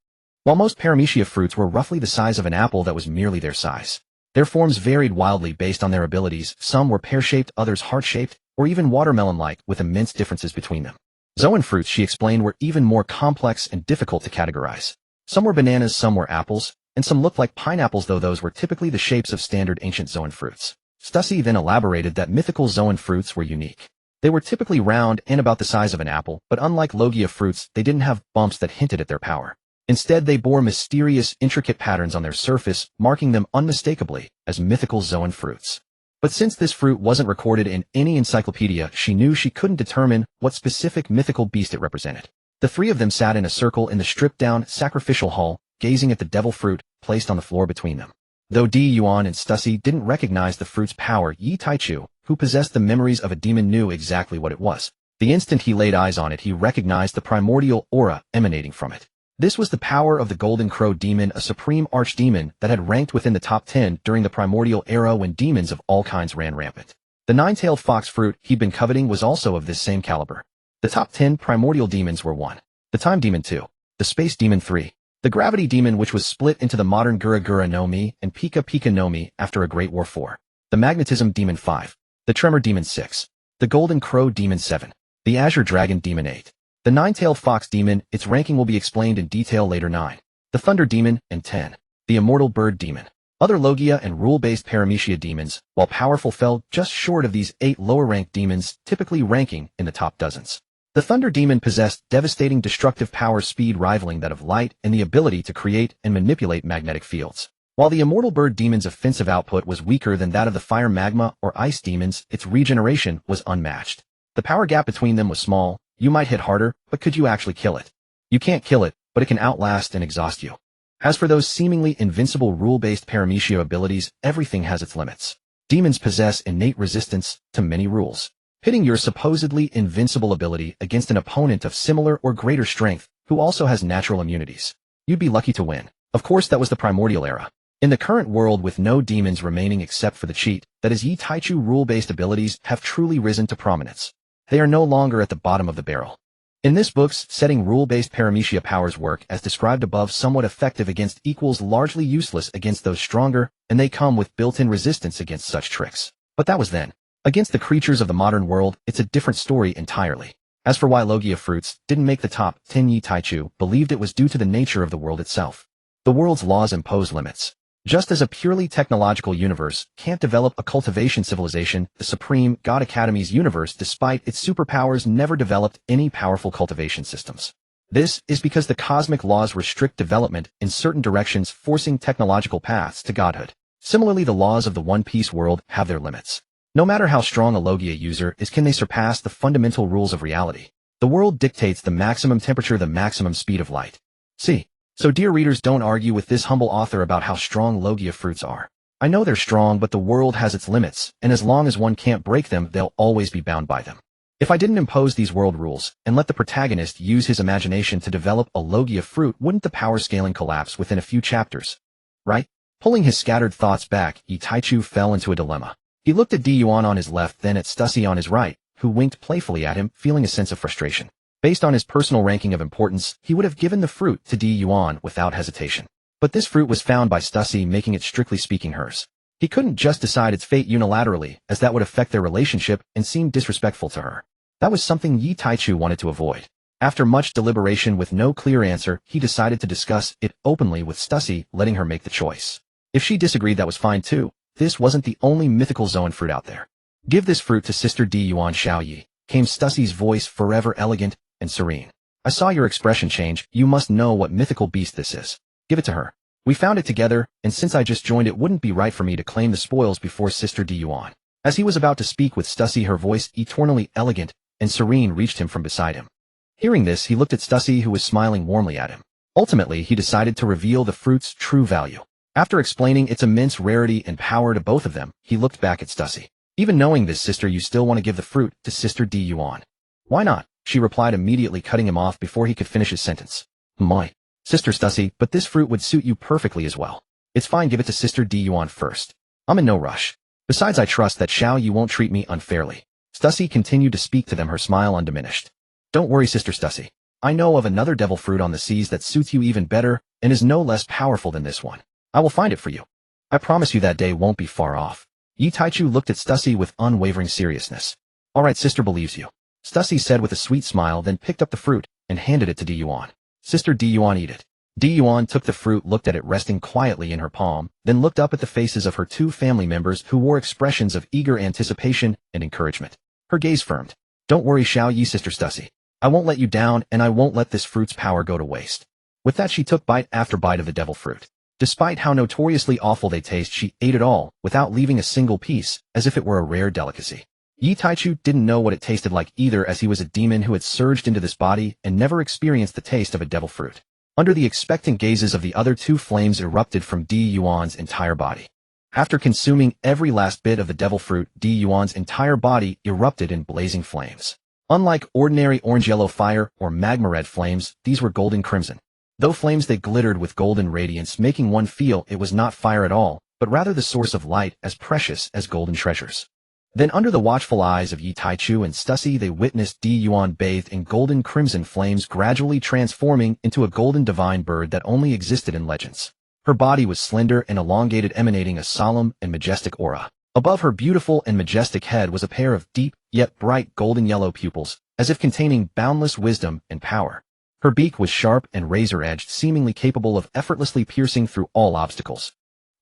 While most paramecia fruits were roughly the size of an apple, that was merely their size. Their forms varied wildly based on their abilities. Some were pear-shaped, others heart-shaped, or even watermelon-like, with immense differences between them. Zoan fruits, she explained, were even more complex and difficult to categorize. Some were bananas, some were apples, and some looked like pineapples, though those were typically the shapes of standard ancient Zoan fruits. Stussy then elaborated that mythical Zoan fruits were unique. They were typically round and about the size of an apple, but unlike Logia fruits, they didn't have bumps that hinted at their power. Instead, they bore mysterious, intricate patterns on their surface, marking them unmistakably as mythical Zoan fruits. But since this fruit wasn't recorded in any encyclopedia, she knew she couldn't determine what specific mythical beast it represented. The three of them sat in a circle in the stripped-down sacrificial hall, gazing at the devil fruit placed on the floor between them. Though Gion and Stussy didn't recognize the fruit's power, Yi Taichu, who possessed the memories of a demon, knew exactly what it was. The instant he laid eyes on it, he recognized the primordial aura emanating from it. This was the power of the Golden Crow Demon, a supreme archdemon that had ranked within the top 10 during the primordial era when demons of all kinds ran rampant. The nine-tailed fox fruit he'd been coveting was also of this same caliber. The top 10 primordial demons were 1. The Time Demon 2. The Space Demon 3. The Gravity Demon, which was split into the modern Gura Gura no Mi and Pika Pika no Mi after a Great War 4. The Magnetism Demon 5. The Tremor Demon 6. The Golden Crow Demon 7. The Azure Dragon Demon 8. The Nine-Tailed Fox Demon, its ranking will be explained in detail later. 9. The Thunder Demon, and 10. The Immortal Bird Demon. Other Logia and rule-based Paramecia demons, while powerful, fell just short of these 8 lower-ranked demons, typically ranking in the top dozens. The Thunder Demon possessed devastating destructive power, speed rivaling that of light, and the ability to create and manipulate magnetic fields. While the Immortal Bird Demon's offensive output was weaker than that of the Fire, Magma, or Ice Demons, its regeneration was unmatched. The power gap between them was small. You might hit harder, but could you actually kill it? You can't kill it, but it can outlast and exhaust you. As for those seemingly invincible rule-based Paramecia abilities, everything has its limits. Demons possess innate resistance to many rules. Pitting your supposedly invincible ability against an opponent of similar or greater strength, who also has natural immunities. You'd be lucky to win. Of course, that was the primordial era. In the current world, with no demons remaining except for the cheat, that is, Yi Taichu rule-based abilities have truly risen to prominence. They are no longer at the bottom of the barrel. In this book's setting, rule-based Paramecia powers work as described above, somewhat effective against equals, largely useless against those stronger, and they come with built-in resistance against such tricks. But that was then. Against the creatures of the modern world, it's a different story entirely. As for why Logia fruits didn't make the top 10, Yi Taichu believed it was due to the nature of the world itself. The world's laws impose limits. Just as a purely technological universe can't develop a cultivation civilization, the Supreme God Academy's universe, despite its superpowers, never developed any powerful cultivation systems. This is because the cosmic laws restrict development in certain directions, forcing technological paths to godhood. Similarly, the laws of the One Piece world have their limits. No matter how strong a Logia user is, can they surpass the fundamental rules of reality? The world dictates the maximum temperature, the maximum speed of light. See. So dear readers, don't argue with this humble author about how strong Logia fruits are. I know they're strong, but the world has its limits, and as long as one can't break them, they'll always be bound by them. If I didn't impose these world rules, and let the protagonist use his imagination to develop a Logia fruit, wouldn't the power scaling collapse within a few chapters? Right? Pulling his scattered thoughts back, Yi Taichu fell into a dilemma. He looked at Gion on his left, then at Stussy on his right, who winked playfully at him, feeling a sense of frustration. Based on his personal ranking of importance, he would have given the fruit to Gion without hesitation. But this fruit was found by Stussy, making it strictly speaking hers. He couldn't just decide its fate unilaterally, as that would affect their relationship and seem disrespectful to her. That was something Yi Taichu wanted to avoid. After much deliberation with no clear answer, he decided to discuss it openly with Stussy, letting her make the choice. If she disagreed, that was fine too. This wasn't the only mythical Zoan fruit out there. Give this fruit to Sister Gion Xiaoyi, came Stussy's voice, forever elegant and serene. I saw your expression change. You must know what mythical beast this is. Give it to her. We found it together, and since I just joined, it wouldn't be right for me to claim the spoils before Sister Gion. As he was about to speak with Stussy, her voice, eternally elegant and serene, reached him from beside him. Hearing this, he looked at Stussy, who was smiling warmly at him. Ultimately, he decided to reveal the fruit's true value. After explaining its immense rarity and power to both of them, he looked back at Stussy. Even knowing this, sister, you still want to give the fruit to Sister Gion? Why not? She replied, immediately cutting him off before he could finish his sentence. My, Sister Stussy, but this fruit would suit you perfectly as well. It's fine, give it to Sister Gion first. I'm in no rush. Besides, I trust that Xiao Yi won't treat me unfairly. Stussy continued to speak to them, her smile undiminished. Don't worry, Sister Stussy. I know of another devil fruit on the seas that suits you even better and is no less powerful than this one. I will find it for you. I promise you that day won't be far off. Yi Taichu looked at Stussy with unwavering seriousness. All right, sister believes you. Stussy said with a sweet smile, then picked up the fruit and handed it to Gion. Sister Gion, eat it. Gion took the fruit, looked at it resting quietly in her palm, then looked up at the faces of her 2 family members who wore expressions of eager anticipation and encouragement. Her gaze firmed. Don't worry, Xiao Yi, Sister Stussy. I won't let you down, and I won't let this fruit's power go to waste. With that, she took bite after bite of the devil fruit. Despite how notoriously awful they taste, she ate it all, without leaving a single piece, as if it were a rare delicacy. Yi Taichu didn't know what it tasted like either, as he was a demon who had surged into this body and never experienced the taste of a devil fruit. Under the expectant gazes of the other 2, flames erupted from Yuan's entire body. After consuming every last bit of the devil fruit, Yuan's entire body erupted in blazing flames. Unlike ordinary orange-yellow fire or magma-red flames, these were golden crimson. Though flames, they glittered with golden radiance, making one feel it was not fire at all, but rather the source of light, as precious as golden treasures. Then under the watchful eyes of Yi Taichu and Stussy, they witnessed Yuan bathed in golden crimson flames, gradually transforming into a golden divine bird that only existed in legends. Her body was slender and elongated, emanating a solemn and majestic aura. Above her beautiful and majestic head was a pair of deep, yet bright golden yellow pupils, as if containing boundless wisdom and power. Her beak was sharp and razor-edged, seemingly capable of effortlessly piercing through all obstacles.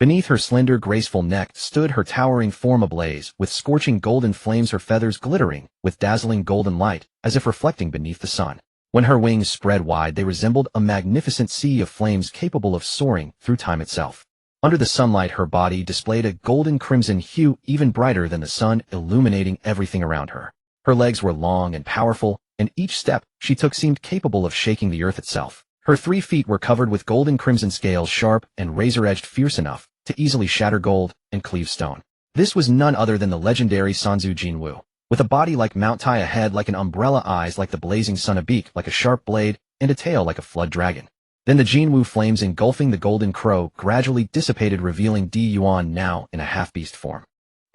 Beneath her slender, graceful neck stood her towering form ablaze, with scorching golden flames, her feathers glittering with dazzling golden light, as if reflecting beneath the sun. When her wings spread wide, they resembled a magnificent sea of flames capable of soaring through time itself. Under the sunlight, her body displayed a golden crimson hue even brighter than the sun, illuminating everything around her. Her legs were long and powerful, and each step she took seemed capable of shaking the earth itself. Her 3 feet were covered with golden crimson scales, sharp and razor-edged, fierce enough to easily shatter gold and cleave stone. This was none other than the legendary Sanzu Jinwu. With a body like Mount Tai, a head like an umbrella, eyes like the blazing sun, a beak like a sharp blade, and a tail like a flood dragon. Then the Jinwu flames engulfing the golden crow gradually dissipated, revealing Gion now in a half-beast form.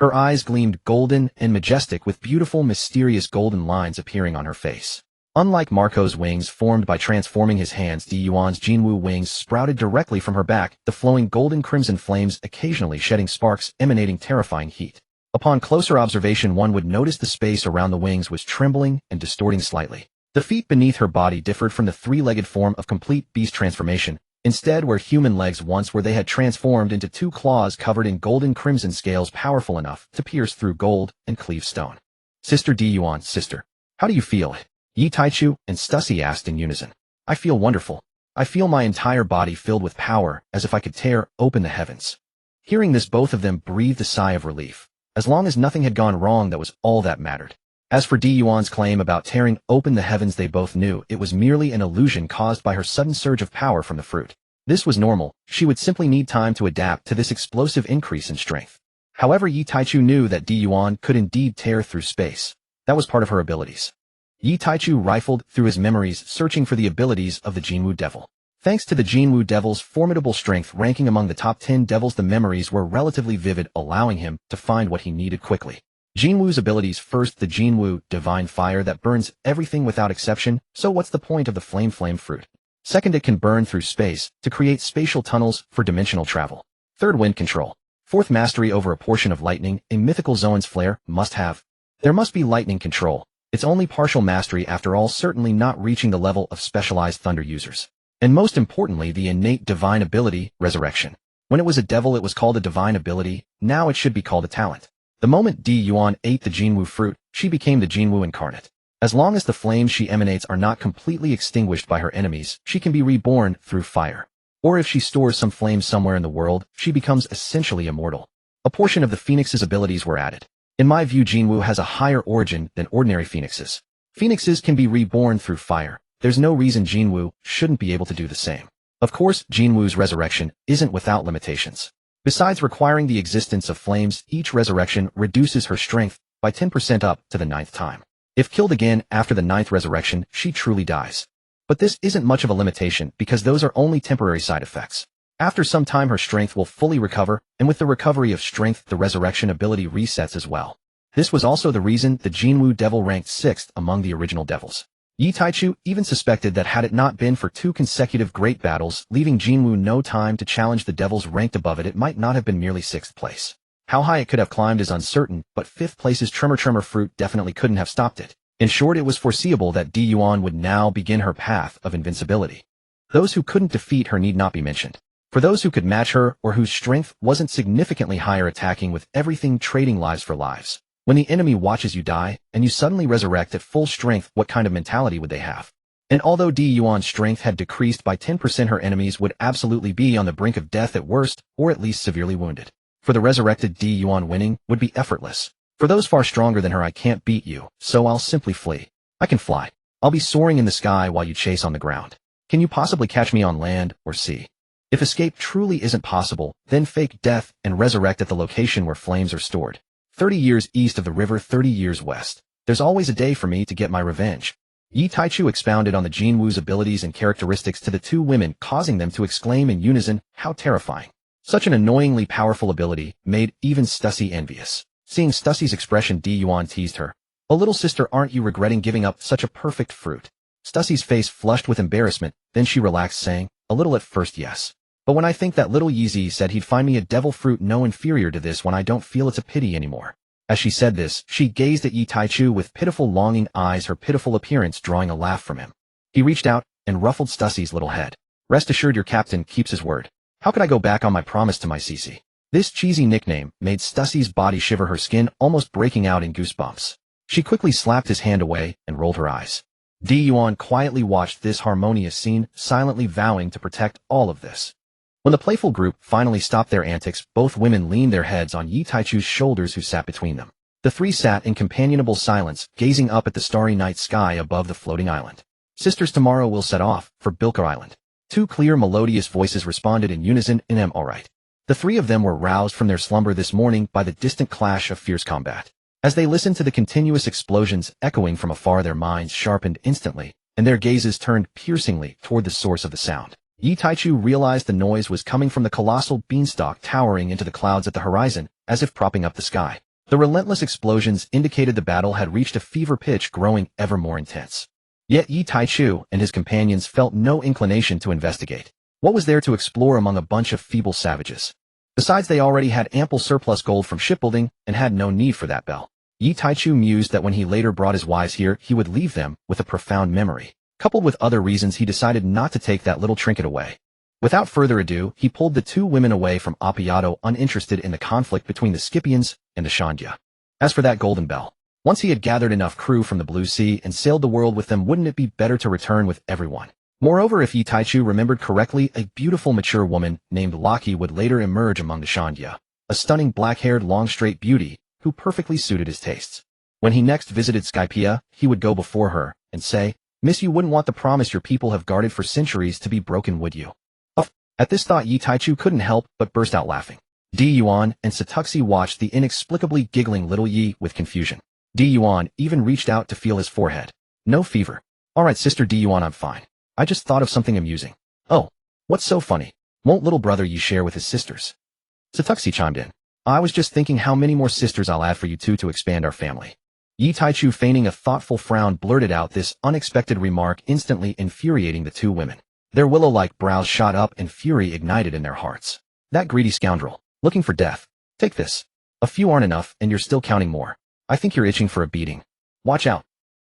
Her eyes gleamed golden and majestic, with beautiful, mysterious golden lines appearing on her face. Unlike Marco's wings formed by transforming his hands, Yuan's Jinwu wings sprouted directly from her back, the flowing golden crimson flames occasionally shedding sparks emanating terrifying heat. Upon closer observation, one would notice the space around the wings was trembling and distorting slightly. The feet beneath her body differed from the 3-legged form of complete beast transformation. Instead, where human legs once were, they had transformed into 2 claws covered in golden crimson scales, powerful enough to pierce through gold and cleave stone. Sister Yuan, sister, how do you feel? Yi Taichu and Stussy asked in unison. I feel wonderful. I feel my entire body filled with power, as if I could tear open the heavens. Hearing this, both of them breathed a sigh of relief. As long as nothing had gone wrong, that was all that mattered. As for Yuan's claim about tearing open the heavens, they both knew it was merely an illusion caused by her sudden surge of power from the fruit. This was normal. She would simply need time to adapt to this explosive increase in strength. However, Yi Taichu knew that Yuan could indeed tear through space. That was part of her abilities. Yi Taichu rifled through his memories, searching for the abilities of the Jinwu Devil. Thanks to the Jinwu Devil's formidable strength, ranking among the top 10 devils, the memories were relatively vivid, allowing him to find what he needed quickly. Jinwu's abilities: first, the Jinwu Divine Fire that burns everything without exception, so what's the point of the flame fruit? Second, it can burn through space to create spatial tunnels for dimensional travel. Third, Wind Control. Fourth, mastery over a portion of lightning, a mythical Zoan's flare, must have. There must be lightning control. It's only partial mastery after all, certainly not reaching the level of specialized thunder users. And most importantly, the innate divine ability, Resurrection. When it was a devil, it was called a divine ability. Now it should be called a talent. The moment Yuan ate the Jinwu fruit, she became the Jinwu incarnate. As long as the flames she emanates are not completely extinguished by her enemies, she can be reborn through fire. Or if she stores some flame somewhere in the world, she becomes essentially immortal. A portion of the Phoenix's abilities were added. In my view, Jinwu has a higher origin than ordinary Phoenixes. Phoenixes can be reborn through fire. There's no reason Jinwu shouldn't be able to do the same. Of course, Jinwu's resurrection isn't without limitations. Besides requiring the existence of flames, each resurrection reduces her strength by 10% up to the 9th time. If killed again after the 9th resurrection, she truly dies. But this isn't much of a limitation, because those are only temporary side effects. After some time, her strength will fully recover, and with the recovery of strength, the resurrection ability resets as well. This was also the reason the Jinwu Devil ranked 6th among the original devils. Yi Taichu even suspected that had it not been for 2 consecutive great battles, leaving Jinwu no time to challenge the devils ranked above it, it might not have been merely 6th place. How high it could have climbed is uncertain, but 5th place's Tremor fruit definitely couldn't have stopped it. In short, it was foreseeable that Yuan would now begin her path of invincibility. Those who couldn't defeat her need not be mentioned. For those who could match her, or whose strength wasn't significantly higher, attacking with everything, trading lives for lives. When the enemy watches you die, and you suddenly resurrect at full strength, what kind of mentality would they have? And although Yuan's strength had decreased by 10%, her enemies would absolutely be on the brink of death at worst, or at least severely wounded. For the resurrected Yuan, winning would be effortless. For those far stronger than her, I can't beat you, so I'll simply flee. I can fly. I'll be soaring in the sky while you chase on the ground. Can you possibly catch me on land or sea? If escape truly isn't possible, then fake death and resurrect at the location where flames are stored. 30 years east of the river, 30 years west. There's always a day for me to get my revenge. Yi Taichu expounded on the Jinwu's abilities and characteristics to the 2 women, causing them to exclaim in unison, how terrifying. Such an annoyingly powerful ability made even Stussy envious. Seeing Stussy's expression, Yuan teased her. "A little sister, aren't you regretting giving up such a perfect fruit?" Stussy's face flushed with embarrassment, then she relaxed, saying, "A little at first, yes. But when I think that little Yeezy said he'd find me a devil fruit no inferior to this one, I don't feel it's a pity anymore." As she said this, she gazed at Yi Taichu with pitiful longing eyes, her pitiful appearance drawing a laugh from him. He reached out and ruffled Stussy's little head. "Rest assured, your captain keeps his word. How could I go back on my promise to my Cece? This cheesy nickname made Stussy's body shiver, her skin almost breaking out in goosebumps. She quickly slapped his hand away and rolled her eyes. Gion quietly watched this harmonious scene, silently vowing to protect all of this. When the playful group finally stopped their antics, both women leaned their heads on Yi Taichu's shoulders, who sat between them. The three sat in companionable silence, gazing up at the starry night sky above the floating island. Sisters, tomorrow we'll set off for Ruluka Island. Two clear, melodious voices responded in unison, all right. The three of them were roused from their slumber this morning by the distant clash of fierce combat. As they listened to the continuous explosions echoing from afar, their minds sharpened instantly, and their gazes turned piercingly toward the source of the sound. Yi Taichu realized the noise was coming from the colossal beanstalk towering into the clouds at the horizon, as if propping up the sky. The relentless explosions indicated the battle had reached a fever pitch, growing ever more intense. Yet Yi Taichu and his companions felt no inclination to investigate. What was there to explore among a bunch of feeble savages? Besides, they already had ample surplus gold from shipbuilding and had no need for that bell. Yi Taichu mused that when he later brought his wives here, he would leave them with a profound memory. Coupled with other reasons, he decided not to take that little trinket away. Without further ado, he pulled the two women away from Appiato, uninterested in the conflict between the Scipians and the Shandia. As for that golden bell, once he had gathered enough crew from the Blue Sea and sailed the world with them, wouldn't it be better to return with everyone? Moreover, if Yi Taichu remembered correctly, a beautiful mature woman named Laki would later emerge among the Shandia, a stunning black-haired, long, straight beauty who perfectly suited his tastes. When he next visited Skypea, he would go before her and say, "Miss, you wouldn't want the promise your people have guarded for centuries to be broken, would you?" At this thought, Yi Taichu couldn't help but burst out laughing. Yuan and Satuxi watched the inexplicably giggling little Yi with confusion. Yuan even reached out to feel his forehead. "No fever. All right, Sister Yuan, I'm fine. I just thought of something amusing." "Oh, what's so funny? Won't little brother Yi share with his sisters?" Satuxi chimed in. "I was just thinking how many more sisters I'll add for you two to expand our family." Yi Taichu, feigning a thoughtful frown, blurted out this unexpected remark, instantly infuriating the two women. Their willow-like brows shot up and fury ignited in their hearts. "That greedy scoundrel, looking for death. Take this. A few aren't enough, and you're still counting more. I think you're itching for a beating. Watch out."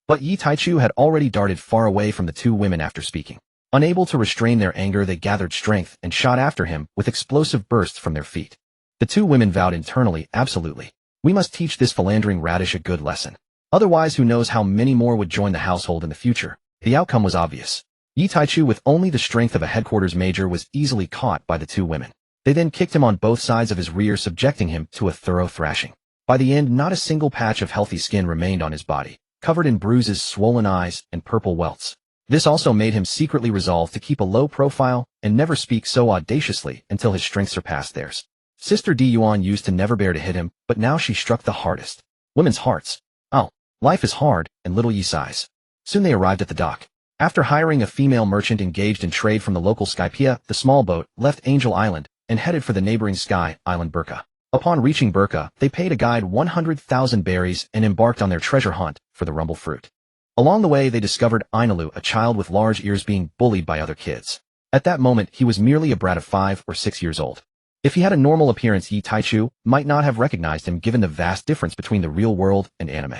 But Yi Taichu had already darted far away from the two women after speaking. Unable to restrain their anger, they gathered strength and shot after him with explosive bursts from their feet. The two women vowed internally, "Absolutely. We must teach this philandering radish a good lesson. Otherwise, who knows how many more would join the household in the future." The outcome was obvious. Yi Taichu, with only the strength of a headquarters major, was easily caught by the two women. They then kicked him on both sides of his rear, subjecting him to a thorough thrashing. By the end, not a single patch of healthy skin remained on his body, covered in bruises, swollen eyes, and purple welts. This also made him secretly resolve to keep a low profile and never speak so audaciously until his strength surpassed theirs. Sister Yuan used to never bear to hit him, but now she struck the hardest. Women's hearts. "Oh, life is hard," and little Yi sighs. Soon they arrived at the dock. After hiring a female merchant engaged in trade from the local Skypea, the small boat left Angel Island and headed for the neighboring Sky Island Burka. Upon reaching Burka, they paid a guide 100,000 berries and embarked on their treasure hunt for the rumble fruit. Along the way, they discovered Inalu, a child with large ears, being bullied by other kids. At that moment, he was merely a brat of 5 or 6 years old. If he had a normal appearance, Yi Taichu might not have recognized him, given the vast difference between the real world and anime.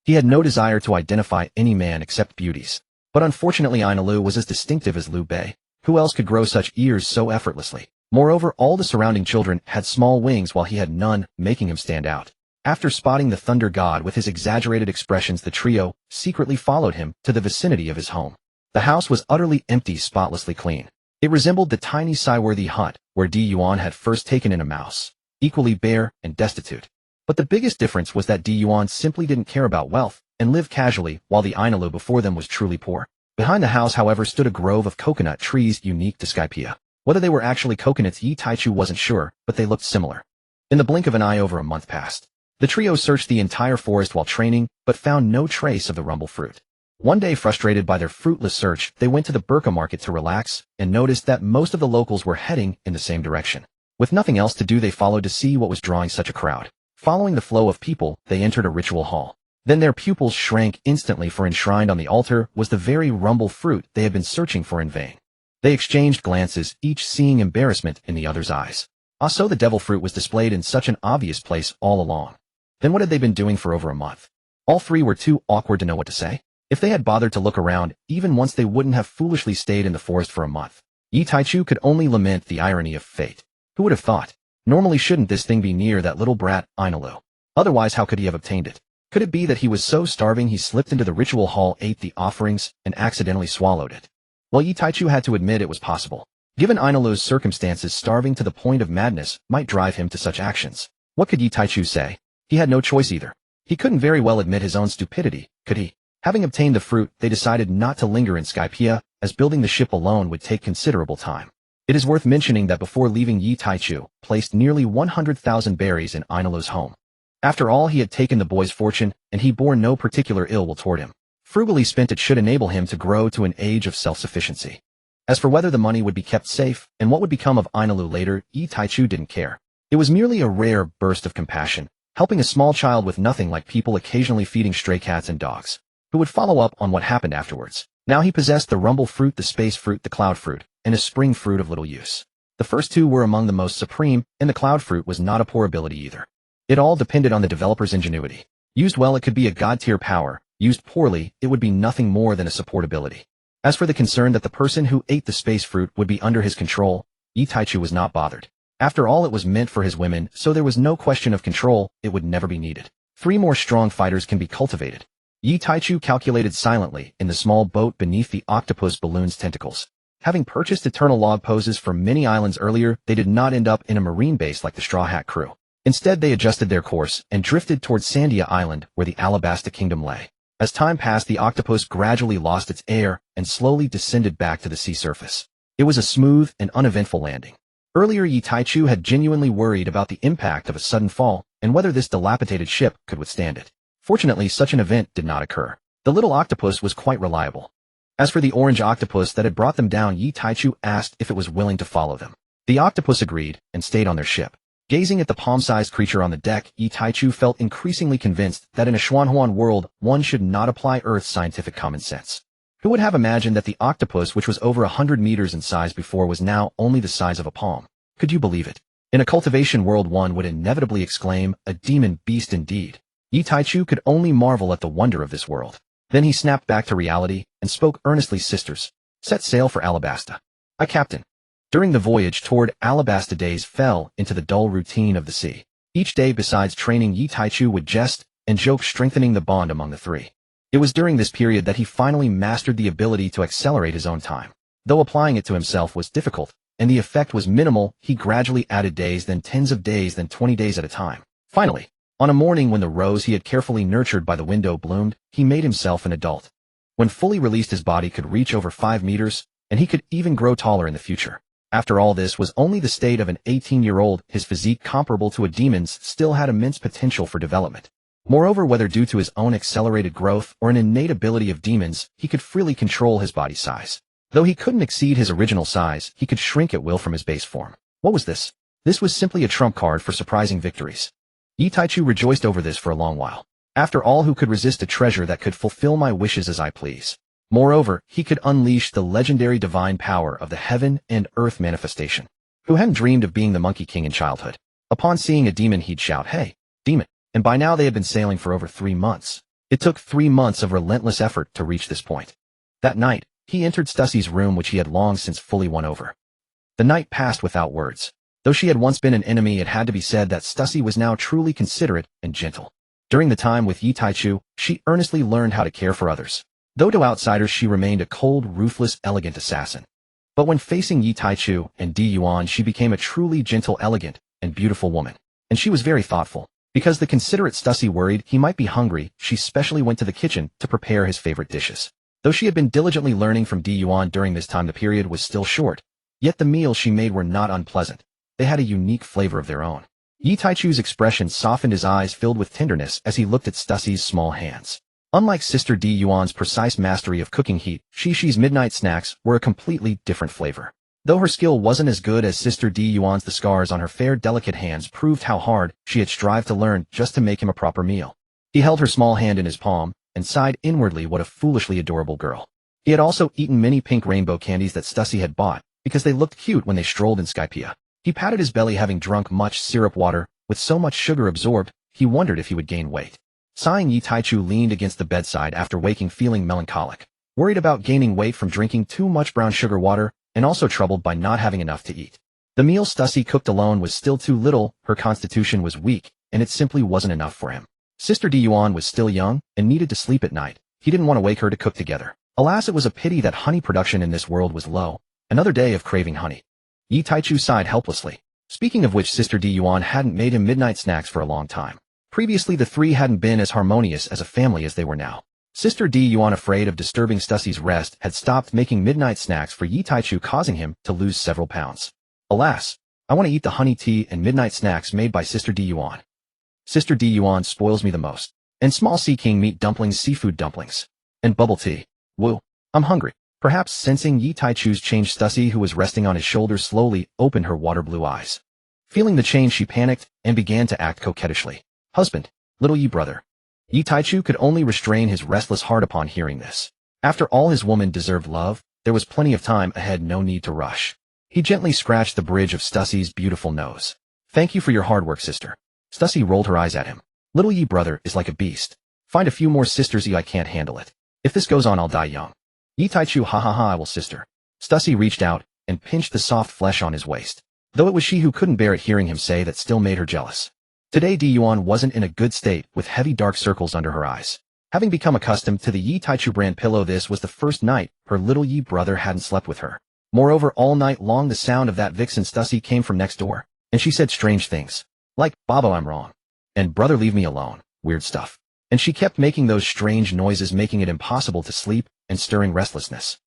He had no desire to identify any man except beauties. But unfortunately, Inalu was as distinctive as Liu Bei. Who else could grow such ears so effortlessly? Moreover, all the surrounding children had small wings while he had none, making him stand out. After spotting the thunder god with his exaggerated expressions, the trio secretly followed him to the vicinity of his home. The house was utterly empty, spotlessly clean. It resembled the tiny Cyworthy hut where Yuan had first taken in a mouse, equally bare and destitute. But the biggest difference was that Yuan simply didn't care about wealth and lived casually, while the Inalu before them was truly poor. Behind the house, however, stood a grove of coconut trees unique to Skypea. Whether they were actually coconuts, Yi Taichu wasn't sure, but they looked similar. In the blink of an eye, over a month passed. The trio searched the entire forest while training, but found no trace of the rumble fruit. One day, frustrated by their fruitless search, they went to the Burka market to relax and noticed that most of the locals were heading in the same direction. With nothing else to do, they followed to see what was drawing such a crowd. Following the flow of people, they entered a ritual hall. Then their pupils shrank instantly, for enshrined on the altar was the very rumble fruit they had been searching for in vain. They exchanged glances, each seeing embarrassment in the other's eyes. So the devil fruit was displayed in such an obvious place all along. Then what had they been doing for over a month? All three were too awkward to know what to say. If they had bothered to look around, even once, they wouldn't have foolishly stayed in the forest for a month. Yi Taichu could only lament the irony of fate. Who would have thought? Normally shouldn't this thing be near that little brat, Inalu? Otherwise how could he have obtained it? Could it be that he was so starving he slipped into the ritual hall, ate the offerings, and accidentally swallowed it? Well, Yi Taichu had to admit it was possible. Given Inalu's circumstances, starving to the point of madness might drive him to such actions. What could Yi Taichu say? He had no choice either. He couldn't very well admit his own stupidity, could he? Having obtained the fruit, they decided not to linger in Skypiea, as building the ship alone would take considerable time. It is worth mentioning that before leaving, Yi Taichu placed nearly 100,000 berries in Inalu's home. After all, he had taken the boy's fortune, and he bore no particular ill will toward him. Frugally spent, it should enable him to grow to an age of self-sufficiency. As for whether the money would be kept safe, and what would become of Inalu later, Yi Taichu didn't care. It was merely a rare burst of compassion, helping a small child with nothing like people, occasionally feeding stray cats and dogs, who would follow up on what happened afterwards. Now he possessed the rumble fruit, the space fruit, the cloud fruit, and a spring fruit of little use. The first two were among the most supreme, and the cloud fruit was not a poor ability either. It all depended on the developer's ingenuity. Used well, it could be a god-tier power. Used poorly, it would be nothing more than a support ability. As for the concern that the person who ate the space fruit would be under his control, Yi Taichu was not bothered. After all, it was meant for his women, so there was no question of control. It would never be needed. 3 more strong fighters can be cultivated. Yi Taichu calculated silently in the small boat beneath the octopus balloon's tentacles. Having purchased eternal log poses for many islands earlier, they did not end up in a marine base like the Straw Hat crew. Instead, they adjusted their course and drifted towards Sandia Island, where the Alabasta Kingdom lay. As time passed, the octopus gradually lost its air and slowly descended back to the sea surface. It was a smooth and uneventful landing. Earlier, Yi Taichu had genuinely worried about the impact of a sudden fall and whether this dilapidated ship could withstand it. Fortunately, such an event did not occur. The little octopus was quite reliable. As for the orange octopus that had brought them down, Yi Taichu asked if it was willing to follow them. The octopus agreed and stayed on their ship. Gazing at the palm-sized creature on the deck, Yi Taichu felt increasingly convinced that in a Xuanhuan world, one should not apply Earth's scientific common sense. Who would have imagined that the octopus, which was over 100 meters in size before, was now only the size of a palm? Could you believe it? In a cultivation world, one would inevitably exclaim, "A demon beast indeed." Yi Taichu could only marvel at the wonder of this world. Then he snapped back to reality and spoke earnestly. "Sisters, set sail for Alabasta." "Aye, Captain." During the voyage toward Alabasta, days fell into the dull routine of the sea. Each day, besides training, Yi Taichu would jest and joke, strengthening the bond among the three. It was during this period that he finally mastered the ability to accelerate his own time. Though applying it to himself was difficult, and the effect was minimal, he gradually added days, then tens of days, then 20 days at a time. Finally, on a morning when the rose he had carefully nurtured by the window bloomed, he made himself an adult. When fully released, his body could reach over 5 meters, and he could even grow taller in the future. After all, this was only the state of an 18-year-old. His physique, comparable to a demon's, still had immense potential for development. Moreover, whether due to his own accelerated growth or an innate ability of demons, he could freely control his body size. Though he couldn't exceed his original size, he could shrink at will from his base form. What was this? This was simply a trump card for surprising victories. Yi Taichu rejoiced over this for a long while. After all, who could resist a treasure that could fulfill my wishes as I please? Moreover, he could unleash the legendary divine power of the heaven and earth manifestation. Who hadn't dreamed of being the Monkey King in childhood? Upon seeing a demon, he'd shout, "Hey, demon!" And by now they had been sailing for over 3 months. It took 3 months of relentless effort to reach this point. That night, he entered Stussie's room, which he had long since fully won over. The night passed without words. Though she had once been an enemy, it had to be said that Stussie was now truly considerate and gentle. During the time with Yi Taichu, she earnestly learned how to care for others. Though to outsiders she remained a cold, ruthless, elegant assassin. But when facing Yi Taichu and Di Yuan, she became a truly gentle, elegant, and beautiful woman. And she was very thoughtful. Because the considerate Stussie worried he might be hungry, she specially went to the kitchen to prepare his favorite dishes. Though she had been diligently learning from Di Yuan during this time, the period was still short. Yet the meals she made were not unpleasant. They had a unique flavor of their own. Yi Taichu's expression softened, his eyes filled with tenderness as he looked at Stussie's small hands. Unlike Sister Di Yuan's precise mastery of cooking heat, Shishi's midnight snacks were a completely different flavor. Though her skill wasn't as good as Sister Di Yuan's, the scars on her fair, delicate hands proved how hard she had strived to learn just to make him a proper meal. He held her small hand in his palm and sighed inwardly, what a foolishly adorable girl. He had also eaten many pink rainbow candies that Stussie had bought because they looked cute when they strolled in Skypiea. He patted his belly, having drunk much syrup water. With so much sugar absorbed, he wondered if he would gain weight. Sighing, Yi Taichu leaned against the bedside after waking, feeling melancholic, worried about gaining weight from drinking too much brown sugar water and also troubled by not having enough to eat. The meal Stussy cooked alone was still too little, her constitution was weak, and it simply wasn't enough for him. Sister Gion was still young and needed to sleep at night. He didn't want to wake her to cook together. Alas, it was a pity that honey production in this world was low. Another day of craving honey. Yi Taichu sighed helplessly. Speaking of which, Sister Gion hadn't made him midnight snacks for a long time. Previously, the three hadn't been as harmonious as a family as they were now. Sister Gion, afraid of disturbing Stussy's rest, had stopped making midnight snacks for Yi Taichu, causing him to lose several pounds. Alas, I want to eat the honey tea and midnight snacks made by Sister Gion. Sister Gion spoils me the most. And small sea king meat dumplings, seafood dumplings. And bubble tea. Woo, I'm hungry. Perhaps sensing Yi Taichu's change, Stussy, who was resting on his shoulder, slowly opened her water-blue eyes. Feeling the change, she panicked and began to act coquettishly. Husband, little Yi brother. Yi Taichu could only restrain his restless heart upon hearing this. After all, his woman deserved love. There was plenty of time ahead, no need to rush. He gently scratched the bridge of Stussy's beautiful nose. Thank you for your hard work, sister. Stussy rolled her eyes at him. Little Yi brother is like a beast. Find a few more sisters, I can't handle it. If this goes on, I'll die young. Yi Taichu, ha ha ha, I will, sister. Stussy reached out and pinched the soft flesh on his waist. Though it was she who couldn't bear it, hearing him say that still made her jealous. Today Gion wasn't in a good state, with heavy dark circles under her eyes. Having become accustomed to the Yi Taichu brand pillow, this was the first night her little Yi brother hadn't slept with her. Moreover, all night long the sound of that vixen Stussy came from next door, and she said strange things. Like, Baba, I'm wrong. And brother, leave me alone. Weird stuff. And she kept making those strange noises, making it impossible to sleep and stirring restlessness.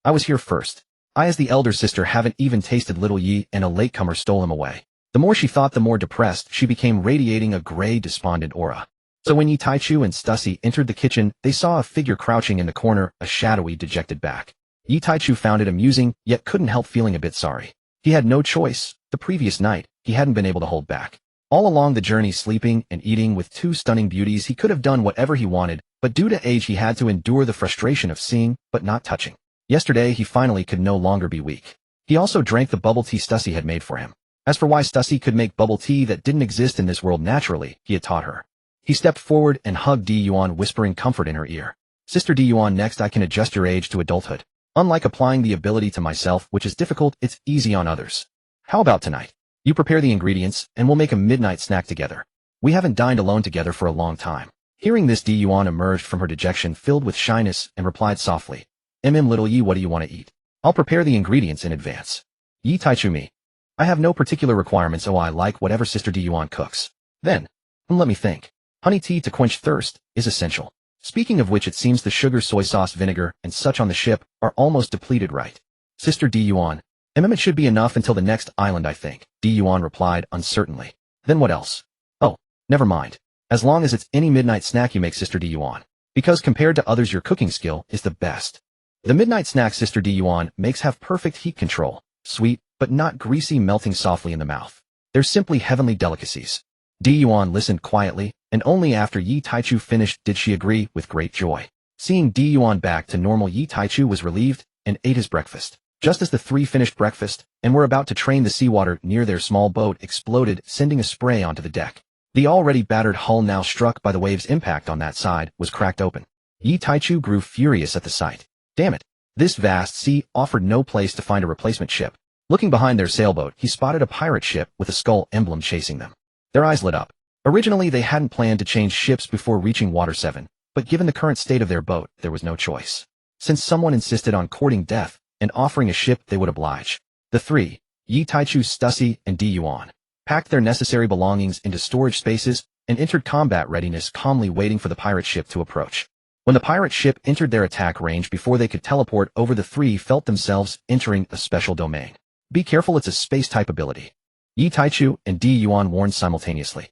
I was here first. I, as the elder sister, haven't even tasted little Yi, and a latecomer stole him away. The more she thought, the more depressed she became, radiating a gray, despondent aura. So when Yi Taichu and Stussy entered the kitchen, they saw a figure crouching in the corner, a shadowy, dejected back. Yi Taichu found it amusing, yet couldn't help feeling a bit sorry. He had no choice. The previous night, he hadn't been able to hold back. All along the journey, sleeping and eating with two stunning beauties, he could have done whatever he wanted, but due to age he had to endure the frustration of seeing, but not touching. Yesterday he finally could no longer be weak. He also drank the bubble tea Stussy had made for him. As for why Stussy could make bubble tea that didn't exist in this world naturally, he had taught her. He stepped forward and hugged Gion, whispering comfort in her ear. Sister Gion, next I can adjust your age to adulthood. Unlike applying the ability to myself, which is difficult, it's easy on others. How about tonight? You prepare the ingredients, and we'll make a midnight snack together. We haven't dined alone together for a long time. Hearing this, Gion emerged from her dejection filled with shyness and replied softly. Little Yi, what do you want to eat? I'll prepare the ingredients in advance. Yi Taichu, me. I have no particular requirements, I like whatever Sister Gion cooks. Then, let me think. Honey tea to quench thirst is essential. Speaking of which, it seems the sugar, soy sauce, vinegar, and such on the ship are almost depleted, right? Sister Gion. It should be enough until the next island, I think, Gion replied uncertainly. Then what else? Oh, never mind. As long as it's any midnight snack you make, Sister Gion. Because compared to others, your cooking skill is the best. The midnight snack Sister Gion makes have perfect heat control, sweet, but not greasy, melting softly in the mouth. They're simply heavenly delicacies. Gion listened quietly, and only after Yi Taichu finished did she agree with great joy. Seeing Gion back to normal, Yi Taichu was relieved and ate his breakfast. Just as the three finished breakfast and were about to train, the seawater near their small boat exploded, sending a spray onto the deck. The already battered hull, now struck by the wave's impact on that side, was cracked open. Yi Taichu grew furious at the sight. Damn it! This vast sea offered no place to find a replacement ship. Looking behind their sailboat, he spotted a pirate ship with a skull emblem chasing them. Their eyes lit up. Originally, they hadn't planned to change ships before reaching Water 7, but given the current state of their boat, there was no choice. Since someone insisted on courting death and offering a ship, they would oblige. The three, Yi Taichu, Stussy, and Gion, packed their necessary belongings into storage spaces and entered combat readiness, calmly waiting for the pirate ship to approach. When the pirate ship entered their attack range, before they could teleport over, the three felt themselves entering a special domain. Be careful, it's a space-type ability. Yi Taichu and Gion warned simultaneously.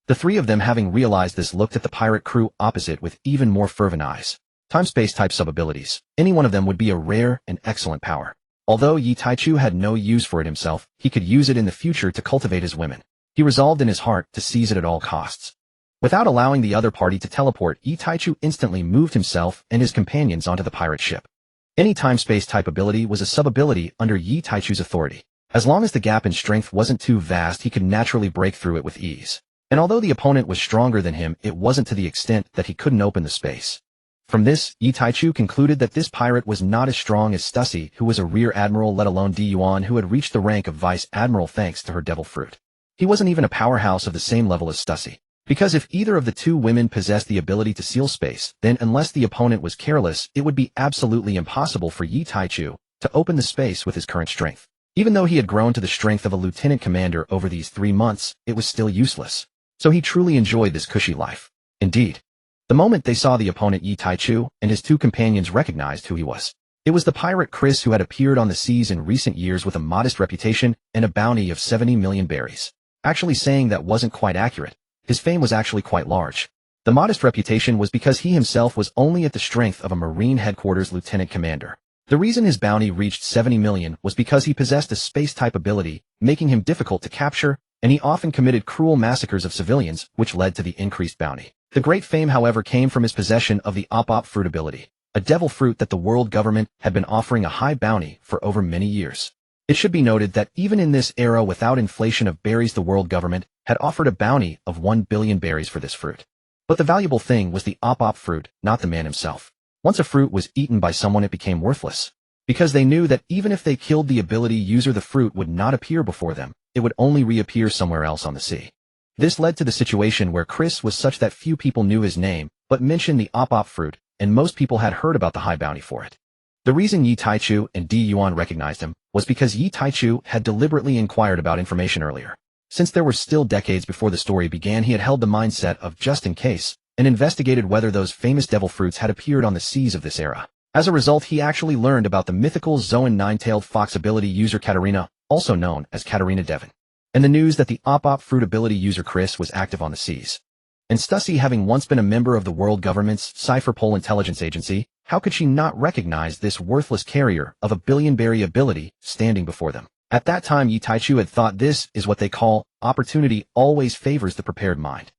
The three of them, having realized this, looked at the pirate crew opposite with even more fervent eyes. Time-space type sub-abilities. Any one of them would be a rare and excellent power. Although Yi Taichu had no use for it himself, he could use it in the future to cultivate his women. He resolved in his heart to seize it at all costs. Without allowing the other party to teleport, Yi Taichu instantly moved himself and his companions onto the pirate ship. Any time-space type ability was a sub-ability under Yi Taichu's authority. As long as the gap in strength wasn't too vast, he could naturally break through it with ease. And although the opponent was stronger than him, it wasn't to the extent that he couldn't open the space. From this, Yi Taichu concluded that this pirate was not as strong as Stussy, who was a rear admiral, let alone Gion, who had reached the rank of vice admiral thanks to her devil fruit. He wasn't even a powerhouse of the same level as Stussy. Because if either of the two women possessed the ability to seal space, then unless the opponent was careless, it would be absolutely impossible for Yi Taichu to open the space with his current strength. Even though he had grown to the strength of a lieutenant commander over these 3 months, it was still useless. So he truly enjoyed this cushy life. Indeed. The moment they saw the opponent, Yi Taichu and his 2 companions recognized who he was. It was the pirate Chris, who had appeared on the seas in recent years with a modest reputation and a bounty of 70 million berries. Actually, saying that wasn't quite accurate. His fame was actually quite large. The modest reputation was because he himself was only at the strength of a Marine headquarters lieutenant commander. The reason his bounty reached 70 million was because he possessed a space-type ability, making him difficult to capture, and he often committed cruel massacres of civilians, which led to the increased bounty. The great fame, however, came from his possession of the op fruit ability, a devil fruit that the world government had been offering a high bounty for over many years. It should be noted that even in this era without inflation of berries, the world government had offered a bounty of 1 billion berries for this fruit. But the valuable thing was the op fruit, not the man himself. Once a fruit was eaten by someone, it became worthless. Because they knew that even if they killed the ability user, the fruit would not appear before them, it would only reappear somewhere else on the sea. This led to the situation where Chris was such that few people knew his name, but mentioned the op fruit, and most people had heard about the high bounty for it. The reason Yi Taichu and Gion recognized him was because Yi Taichu had deliberately inquired about information earlier. Since there were still decades before the story began, he had held the mindset of just in case, and investigated whether those famous devil fruits had appeared on the seas of this era. As a result, he actually learned about the mythical Zoan nine-tailed fox ability user Katarina, also known as Katarina Devon, and the news that the op fruit ability user Chris was active on the seas. And Stussy, having once been a member of the world government's Cypherpol intelligence agency, how could she not recognize this worthless carrier of a billion-berry ability standing before them? At that time, Yi Taichu had thought this is what they call opportunity always favors the prepared mind.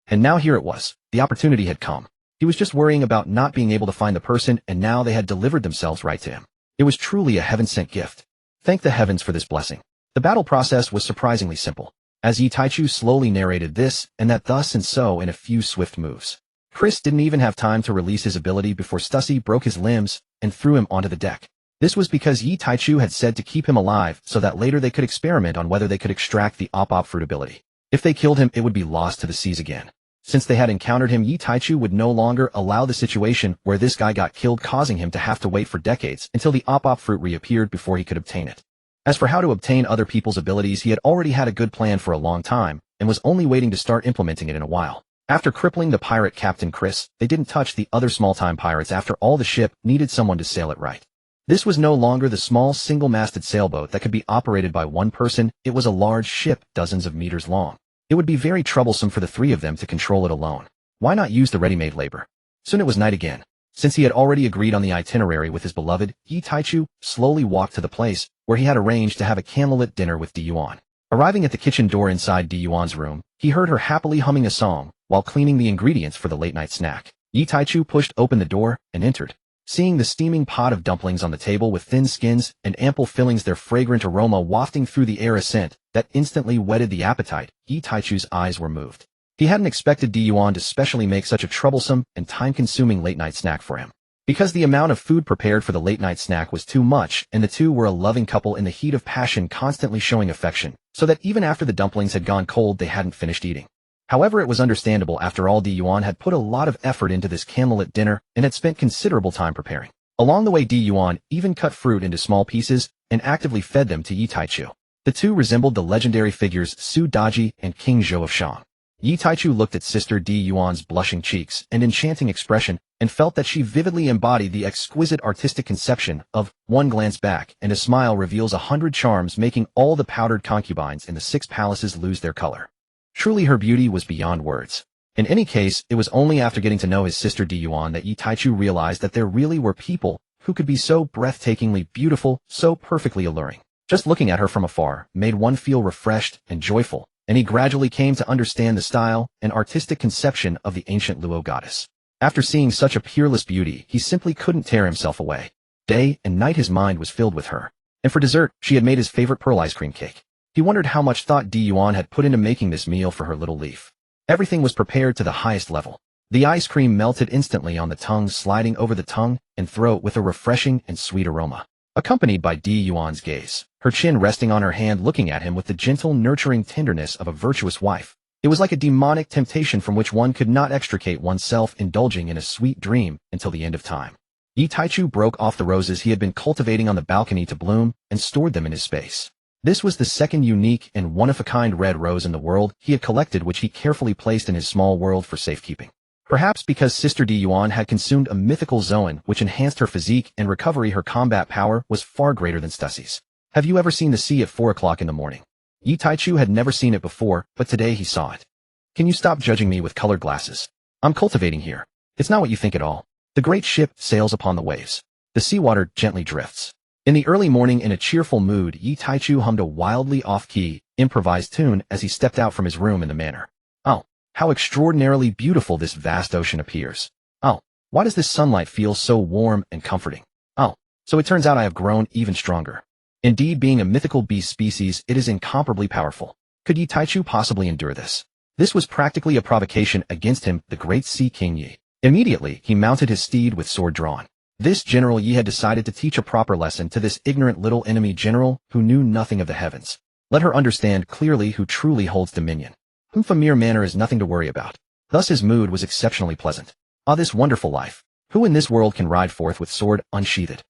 And now here it was. The opportunity had come. He was just worrying about not being able to find the person, and now they had delivered themselves right to him. It was truly a heaven-sent gift. Thank the heavens for this blessing. The battle process was surprisingly simple, as Yi Taichu slowly narrated this and that, thus and so, in a few swift moves. Chris didn't even have time to release his ability before Stussy broke his limbs and threw him onto the deck. This was because Yi Taichu had said to keep him alive so that later they could experiment on whether they could extract the op fruit ability. If they killed him, it would be lost to the seas again. Since they had encountered him, Yi Taichu would no longer allow the situation where this guy got killed, causing him to have to wait for decades until the op fruit reappeared before he could obtain it. As for how to obtain other people's abilities, he had already had a good plan for a long time and was only waiting to start implementing it in a while. After crippling the pirate Captain Chris, they didn't touch the other small-time pirates. After all, the ship needed someone to sail it right. This was no longer the small single-masted sailboat that could be operated by one person. It was a large ship, dozens of meters long. It would be very troublesome for the 3 of them to control it alone. Why not use the ready-made labor? Soon it was night again. Since he had already agreed on the itinerary with his beloved, Yi Taichu slowly walked to the place where he had arranged to have a candlelit dinner with Gion. Arriving at the kitchen door inside Gion's room, he heard her happily humming a song while cleaning the ingredients for the late-night snack. Yi Taichu pushed open the door and entered. Seeing the steaming pot of dumplings on the table with thin skins and ample fillings, their fragrant aroma wafting through the air, a scent that instantly whetted the appetite, Yi Taichu's eyes were moved. He hadn't expected Gion to specially make such a troublesome and time-consuming late-night snack for him. Because the amount of food prepared for the late-night snack was too much, and the two were a loving couple in the heat of passion, constantly showing affection, so that even after the dumplings had gone cold, they hadn't finished eating. However, it was understandable. After all, Gion had put a lot of effort into this candlelit dinner and had spent considerable time preparing. Along the way, Gion even cut fruit into small pieces and actively fed them to Yi Taichu. The two resembled the legendary figures Su Daji and King Zhou of Shang. Yi Taichu looked at Sister Giun's blushing cheeks and enchanting expression and felt that she vividly embodied the exquisite artistic conception of one glance back and a smile reveals 100 charms, making all the powdered concubines in the 6 palaces lose their color. Truly, her beauty was beyond words. In any case, it was only after getting to know his sister Gion that Yi Taichu realized that there really were people who could be so breathtakingly beautiful, so perfectly alluring. Just looking at her from afar made one feel refreshed and joyful, and he gradually came to understand the style and artistic conception of the ancient Luo goddess. After seeing such a peerless beauty, he simply couldn't tear himself away. Day and night his mind was filled with her. And for dessert, she had made his favorite pearl ice cream cake. He wondered how much thought Gion had put into making this meal for her little leaf. Everything was prepared to the highest level. The ice cream melted instantly on the tongue, sliding over the tongue and throat with a refreshing and sweet aroma, accompanied by Gian's gaze, her chin resting on her hand, looking at him with the gentle, nurturing tenderness of a virtuous wife. It was like a demonic temptation from which one could not extricate oneself, indulging in a sweet dream until the end of time. Yi Taichu broke off the roses he had been cultivating on the balcony to bloom and stored them in his space. This was the second unique and one-of-a-kind red rose in the world he had collected, which he carefully placed in his small world for safekeeping. Perhaps because Sister Gion had consumed a mythical zoan which enhanced her physique and recovery, her combat power was far greater than Stussie's. Have you ever seen the sea at 4 o'clock in the morning? Yi Taichu had never seen it before, but today he saw it. Can you stop judging me with colored glasses? I'm cultivating here. It's not what you think at all. The great ship sails upon the waves. The seawater gently drifts. In the early morning, in a cheerful mood, Yi Taichu hummed a wildly off-key, improvised tune as he stepped out from his room in the manor. Oh, how extraordinarily beautiful this vast ocean appears. Oh, why does this sunlight feel so warm and comforting? Oh, so it turns out I have grown even stronger. Indeed, being a mythical beast species, it is incomparably powerful. Could Yi Taichu possibly endure this? This was practically a provocation against him, the great Sea King Yi. Immediately, he mounted his steed with sword drawn. This General Yi had decided to teach a proper lesson to this ignorant little enemy general who knew nothing of the heavens. Let her understand clearly who truly holds dominion. Humfamir Manor is nothing to worry about. Thus his mood was exceptionally pleasant. Ah, this wonderful life. Who in this world can ride forth with sword unsheathed?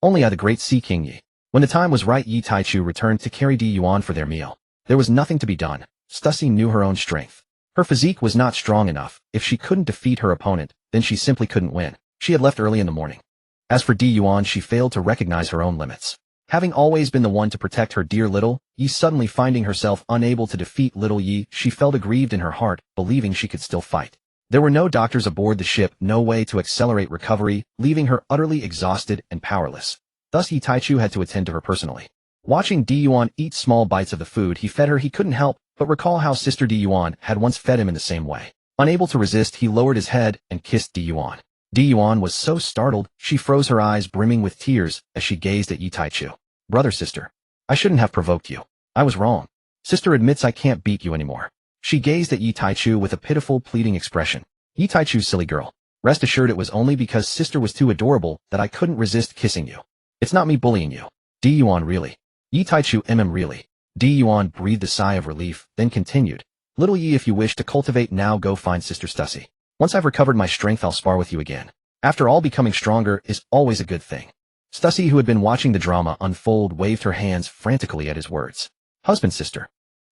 Only I, the great Sea King Yi. When the time was right, Yi Taichu returned to carry Gion for their meal. There was nothing to be done. Stussie knew her own strength. Her physique was not strong enough. If she couldn't defeat her opponent, then she simply couldn't win. She had left early in the morning. As for Gion, she failed to recognize her own limits. Having always been the one to protect her dear little Yi, suddenly finding herself unable to defeat little Yi, she felt aggrieved in her heart, believing she could still fight. There were no doctors aboard the ship, no way to accelerate recovery, leaving her utterly exhausted and powerless. Thus Yi Taichu had to attend to her personally. Watching Gion eat small bites of the food he fed her, he couldn't help but recall how Sister Gion had once fed him in the same way. Unable to resist, he lowered his head and kissed Gion. Gion was so startled, she froze, her eyes brimming with tears as she gazed at Yi Taichu. Brother, sister, I shouldn't have provoked you. I was wrong. Sister admits I can't beat you anymore. She gazed at Yi Taichu with a pitiful, pleading expression. Yi Taichu, silly girl. Rest assured it was only because sister was too adorable that I couldn't resist kissing you. It's not me bullying you. Gion, really? Yi Taichu, really? Gion breathed a sigh of relief, then continued. Little Yi, if you wish to cultivate now, go find Sister Stussy. Once I've recovered my strength, I'll spar with you again. After all, becoming stronger is always a good thing. Stussy, who had been watching the drama unfold, waved her hands frantically at his words. Husband, sister.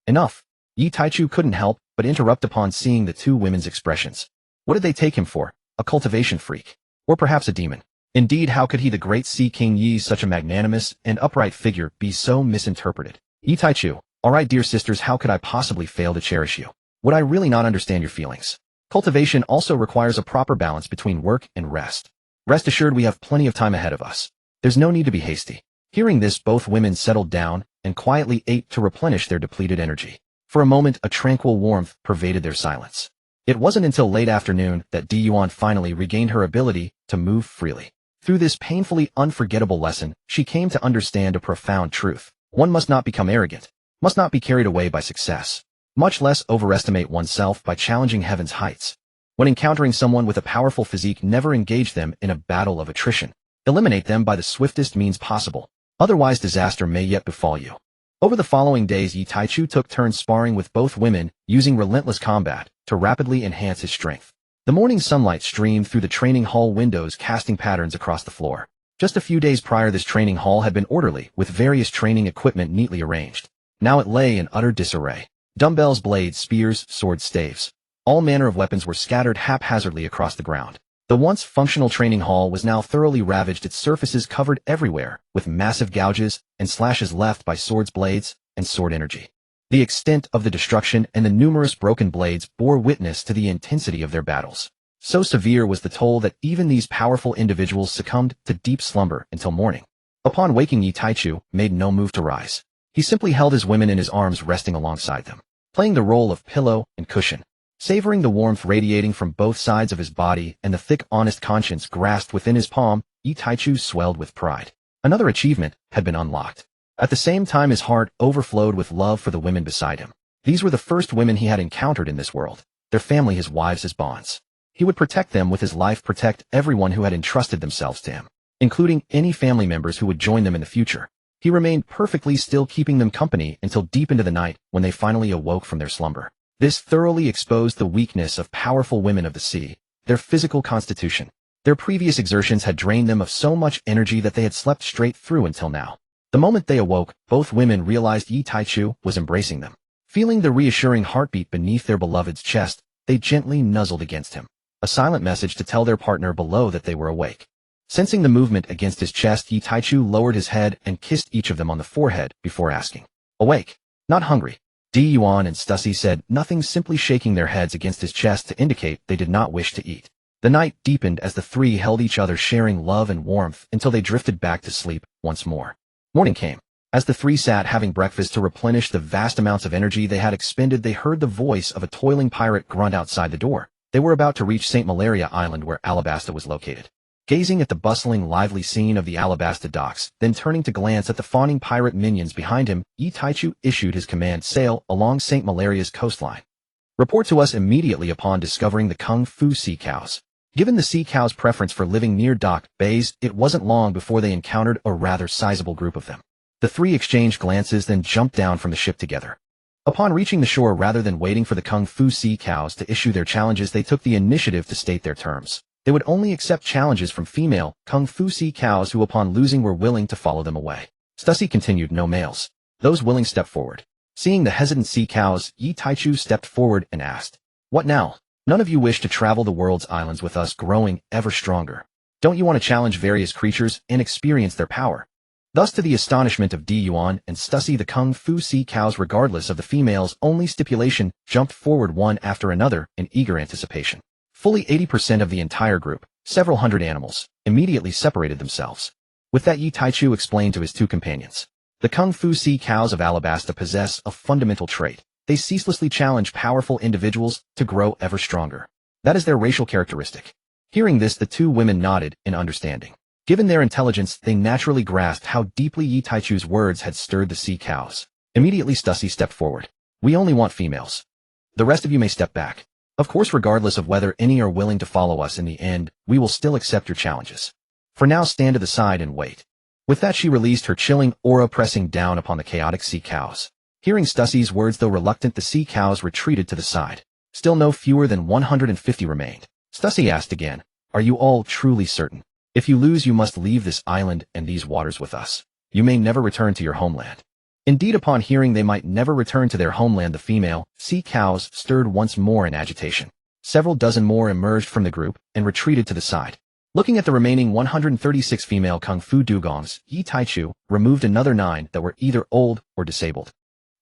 Enough. Yi Taichu couldn't help but interrupt upon seeing the two women's expressions. What did they take him for? A cultivation freak? Or perhaps a demon? Indeed, how could he, the great Sea King Yi, such a magnanimous and upright figure, be so misinterpreted? Yi Taichu, all right, dear sisters, how could I possibly fail to cherish you? Would I really not understand your feelings? Cultivation also requires a proper balance between work and rest. Rest assured we have plenty of time ahead of us. There's no need to be hasty. Hearing this, both women settled down and quietly ate to replenish their depleted energy. For a moment, a tranquil warmth pervaded their silence. It wasn't until late afternoon that Gion finally regained her ability to move freely. Through this painfully unforgettable lesson, she came to understand a profound truth. One must not become arrogant, must not be carried away by success, much less overestimate oneself by challenging heaven's heights. When encountering someone with a powerful physique, never engage them in a battle of attrition. Eliminate them by the swiftest means possible. Otherwise, disaster may yet befall you. Over the following days, Yi Taichu took turns sparring with both women, using relentless combat to rapidly enhance his strength. The morning sunlight streamed through the training hall windows, casting patterns across the floor. Just a few days prior, this training hall had been orderly, with various training equipment neatly arranged. Now it lay in utter disarray. Dumbbells, blades, spears, swords, staves. All manner of weapons were scattered haphazardly across the ground. The once functional training hall was now thoroughly ravaged, its surfaces covered everywhere with massive gouges and slashes left by swords, blades, and sword energy. The extent of the destruction and the numerous broken blades bore witness to the intensity of their battles. So severe was the toll that even these powerful individuals succumbed to deep slumber until morning. Upon waking, Yi Taichu made no move to rise. He simply held his women in his arms, resting alongside them, playing the role of pillow and cushion. Savoring the warmth radiating from both sides of his body and the thick, honest conscience grasped within his palm, Yi Taichu swelled with pride. Another achievement had been unlocked. At the same time, his heart overflowed with love for the women beside him. These were the first women he had encountered in this world, their family, his wives, his bonds. He would protect them with his life, protect everyone who had entrusted themselves to him, including any family members who would join them in the future. He remained perfectly still, keeping them company until deep into the night when they finally awoke from their slumber. This thoroughly exposed the weakness of powerful women of the sea, their physical constitution. Their previous exertions had drained them of so much energy that they had slept straight through until now. The moment they awoke, both women realized Yi Taichu was embracing them. Feeling the reassuring heartbeat beneath their beloved's chest, they gently nuzzled against him, a silent message to tell their partner below that they were awake. Sensing the movement against his chest, Yi Taichu lowered his head and kissed each of them on the forehead before asking, "Awake? Not hungry?" Gion and Stussy said nothing, simply shaking their heads against his chest to indicate they did not wish to eat. The night deepened as the three held each other, sharing love and warmth until they drifted back to sleep once more. Morning came. As the three sat having breakfast to replenish the vast amounts of energy they had expended, they heard the voice of a toiling pirate grunt outside the door. They were about to reach St. Malaria Island, where Alabasta was located. Gazing at the bustling, lively scene of the Alabasta docks, then turning to glance at the fawning pirate minions behind him, Yi Taichu issued his command: sail along St. Malaria's coastline. Report to us immediately upon discovering the Kung Fu sea cows. Given the sea cows' preference for living near dock bays, it wasn't long before they encountered a rather sizable group of them. The three exchanged glances, then jumped down from the ship together. Upon reaching the shore, rather than waiting for the Kung Fu sea cows to issue their challenges, they took the initiative to state their terms. They would only accept challenges from female Kung Fu sea cows who, upon losing, were willing to follow them away. Stussy continued, "No males. Those willing step forward." Seeing the hesitant sea cows, Yi Taichu stepped forward and asked, "What now? None of you wish to travel the world's islands with us, growing ever stronger? Don't you want to challenge various creatures and experience their power?" Thus, to the astonishment of Yuan and Stussy, the Kung Fu sea cows, regardless of the female's only stipulation, jumped forward one after another in eager anticipation. Fully 80% of the entire group, several hundred animals, immediately separated themselves. With that, Yi Taichu explained to his two companions, "The Kung Fu sea cows of Alabasta possess a fundamental trait. They ceaselessly challenge powerful individuals to grow ever stronger. That is their racial characteristic." Hearing this, the two women nodded in understanding. Given their intelligence, they naturally grasped how deeply Yi Taichu's words had stirred the sea cows. Immediately, Stussy stepped forward. "We only want females. The rest of you may step back. Of course, regardless of whether any are willing to follow us in the end, we will still accept your challenges. For now, stand to the side and wait." With that, she released her chilling aura, pressing down upon the chaotic sea cows. Hearing Stussy's words, though reluctant, the sea cows retreated to the side. Still, no fewer than 150 remained. Stussy asked again, "Are you all truly certain? If you lose, you must leave this island and these waters with us. You may never return to your homeland." Indeed, upon hearing they might never return to their homeland, the female sea cows stirred once more in agitation. Several dozen more emerged from the group and retreated to the side. Looking at the remaining 136 female Kung Fu dugongs, Yi Taichu removed another 9 that were either old or disabled.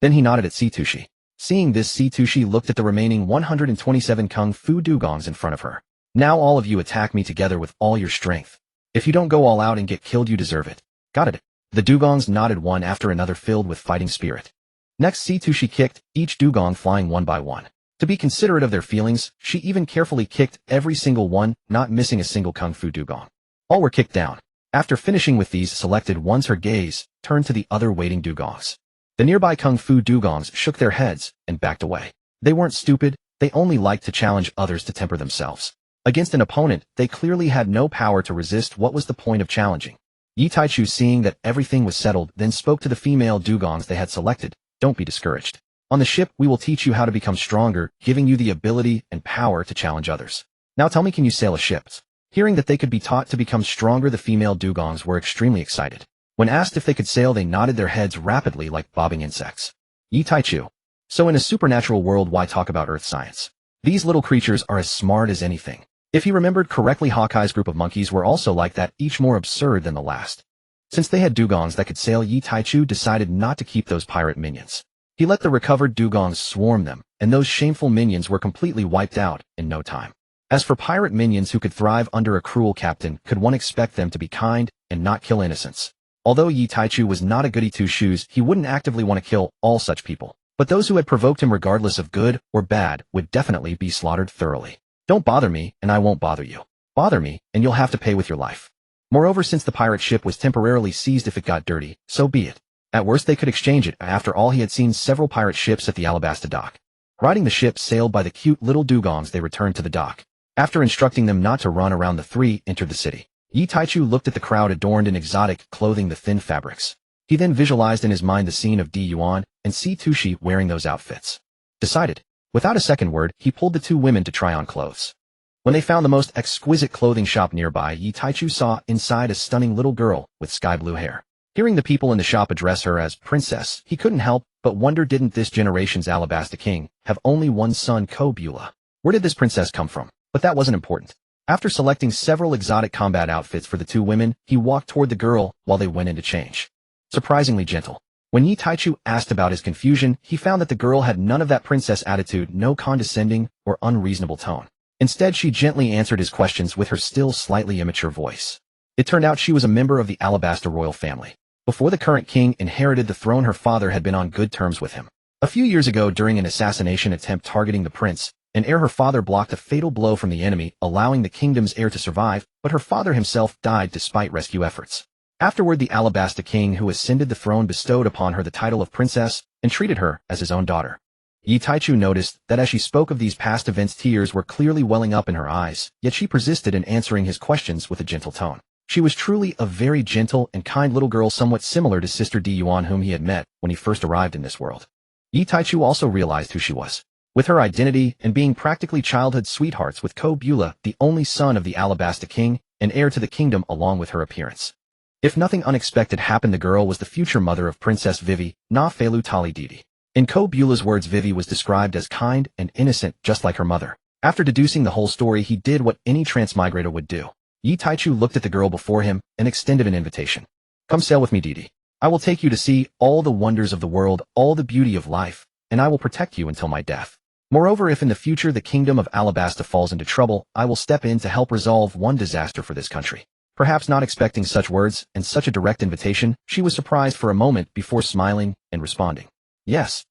Then he nodded at Situshi. Seeing this, Situshi looked at the remaining 127 Kung Fu dugongs in front of her. "Now all of you attack me together with all your strength. If you don't go all out and get killed, you deserve it. Got it?" The dugongs nodded, one after another, filled with fighting spirit. Next, Situshi kicked each dugong, flying one by one. To be considerate of their feelings, she even carefully kicked every single one, not missing a single Kung Fu dugong. All were kicked down. After finishing with these selected ones, her gaze turned to the other waiting dugongs. The nearby Kung Fu dugongs shook their heads and backed away. They weren't stupid, they only liked to challenge others to temper themselves. Against an opponent they clearly had no power to resist, what was the point of challenging? Yi Taichu, seeing that everything was settled, then spoke to the female dugongs they had selected. "Don't be discouraged. On the ship, we will teach you how to become stronger, giving you the ability and power to challenge others. Now tell me, can you sail a ship?" Hearing that they could be taught to become stronger, the female dugongs were extremely excited. When asked if they could sail, they nodded their heads rapidly like bobbing insects. Yi Taichu. "So in a supernatural world, why talk about earth science? These little creatures are as smart as anything." If he remembered correctly, Hawkeye's group of monkeys were also like that, each more absurd than the last. Since they had dugongs that could sail, Yi Taichu decided not to keep those pirate minions. He let the recovered dugongs swarm them, and those shameful minions were completely wiped out in no time. As for pirate minions who could thrive under a cruel captain, could one expect them to be kind and not kill innocents? Although Yi Taichu was not a goody two-shoes, he wouldn't actively want to kill all such people. But those who had provoked him, regardless of good or bad, would definitely be slaughtered thoroughly. "Don't bother me, and I won't bother you. Bother me, and you'll have to pay with your life." Moreover, since the pirate ship was temporarily seized, if it got dirty, so be it. At worst, they could exchange it. After all, he had seen several pirate ships at the Alabasta dock. Riding the ship sailed by the cute little dugongs, they returned to the dock. After instructing them not to run around, the three entered the city. Yi Taichu looked at the crowd adorned in exotic clothing, the thin fabrics. He then visualized in his mind the scene of Gion and Tushi wearing those outfits. Decided. Without a second word, he pulled the two women to try on clothes. When they found the most exquisite clothing shop nearby, Yi Taichu saw inside a stunning little girl with sky blue hair. Hearing the people in the shop address her as princess, he couldn't help but wonder, didn't this generation's Alabasta king have only one son, Kobula? Where did this princess come from? But that wasn't important. After selecting several exotic combat outfits for the two women, he walked toward the girl while they went in to change. Surprisingly gentle. When Yi Taichu asked about his confusion, he found that the girl had none of that princess attitude, no condescending or unreasonable tone. Instead, she gently answered his questions with her still slightly immature voice. It turned out she was a member of the Alabasta royal family. Before the current king inherited the throne, her father had been on good terms with him. A few years ago, during an assassination attempt targeting the prince, her father blocked a fatal blow from the enemy, allowing the kingdom's heir to survive, but her father himself died despite rescue efforts. Afterward, the Alabasta king who ascended the throne bestowed upon her the title of princess and treated her as his own daughter. Yi Taichu noticed that as she spoke of these past events, tears were clearly welling up in her eyes, yet she persisted in answering his questions with a gentle tone. She was truly a very gentle and kind little girl, somewhat similar to Sister Yuan, whom he had met when he first arrived in this world. Yi Taichu also realized who she was. With her identity and being practically childhood sweethearts with Kobula, the only son of the Alabasta king and heir to the kingdom, along with her appearance. If nothing unexpected happened, the girl was the future mother of Princess Vivi, na Felu Tali Didi. In Kobula's words, Vivi was described as kind and innocent, just like her mother. After deducing the whole story, he did what any transmigrator would do. Yi Taichu looked at the girl before him and extended an invitation. Come sail with me, Didi. I will take you to see all the wonders of the world, all the beauty of life, and I will protect you until my death. Moreover, if in the future the kingdom of Alabasta falls into trouble, I will step in to help resolve one disaster for this country. Perhaps not expecting such words and such a direct invitation, she was surprised for a moment before smiling and responding. Yes.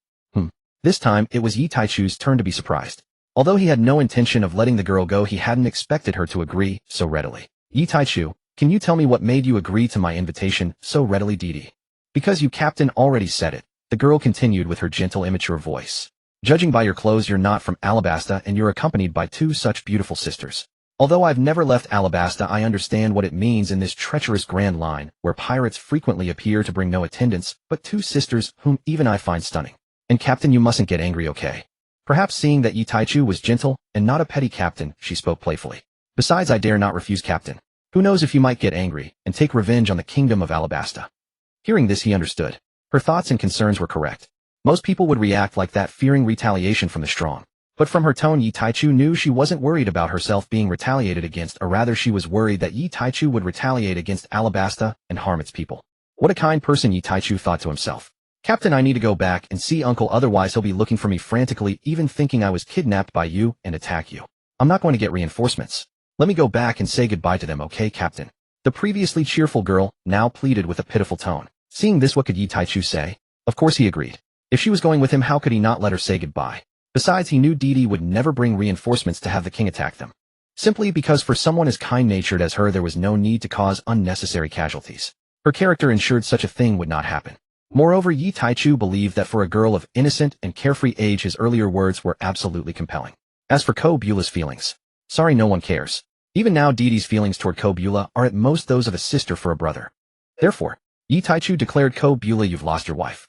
This time, it was Yi Taichu's turn to be surprised. Although he had no intention of letting the girl go, he hadn't expected her to agree so readily. Yi Taichu, can you tell me what made you agree to my invitation so readily, Didi? Because you, Captain, already said it, the girl continued with her gentle, immature voice. Judging by your clothes, you're not from Alabasta and you're accompanied by two such beautiful sisters. Although I've never left Alabasta, I understand what it means in this treacherous Grand Line, where pirates frequently appear to bring no attendants, but two sisters whom even I find stunning. And Captain, you mustn't get angry, okay? Perhaps seeing that Yi Taichu was gentle and not a petty captain, she spoke playfully. Besides, I dare not refuse, Captain. Who knows if you might get angry and take revenge on the kingdom of Alabasta. Hearing this, he understood. Her thoughts and concerns were correct. Most people would react like that, fearing retaliation from the strong. But from her tone, Yi Taichu knew she wasn't worried about herself being retaliated against, or rather she was worried that Yi Taichu would retaliate against Alabasta and harm its people. What a kind person, Yi Taichu thought to himself. Captain, I need to go back and see Uncle, otherwise he'll be looking for me frantically, even thinking I was kidnapped by you and attack you. I'm not going to get reinforcements. Let me go back and say goodbye to them, okay, Captain? The previously cheerful girl now pleaded with a pitiful tone. Seeing this, what could Yi Taichu say? Of course he agreed. If she was going with him, how could he not let her say goodbye? Besides, he knew Didi would never bring reinforcements to have the king attack them. Simply because for someone as kind-natured as her, there was no need to cause unnecessary casualties. Her character ensured such a thing would not happen. Moreover, Yi Taichu believed that for a girl of innocent and carefree age, his earlier words were absolutely compelling. As for Kobula's feelings, sorry, no one cares. Even now, Didi's feelings toward Kobula are at most those of a sister for a brother. Therefore, Yi Taichu declared, Kobula, you've lost your wife.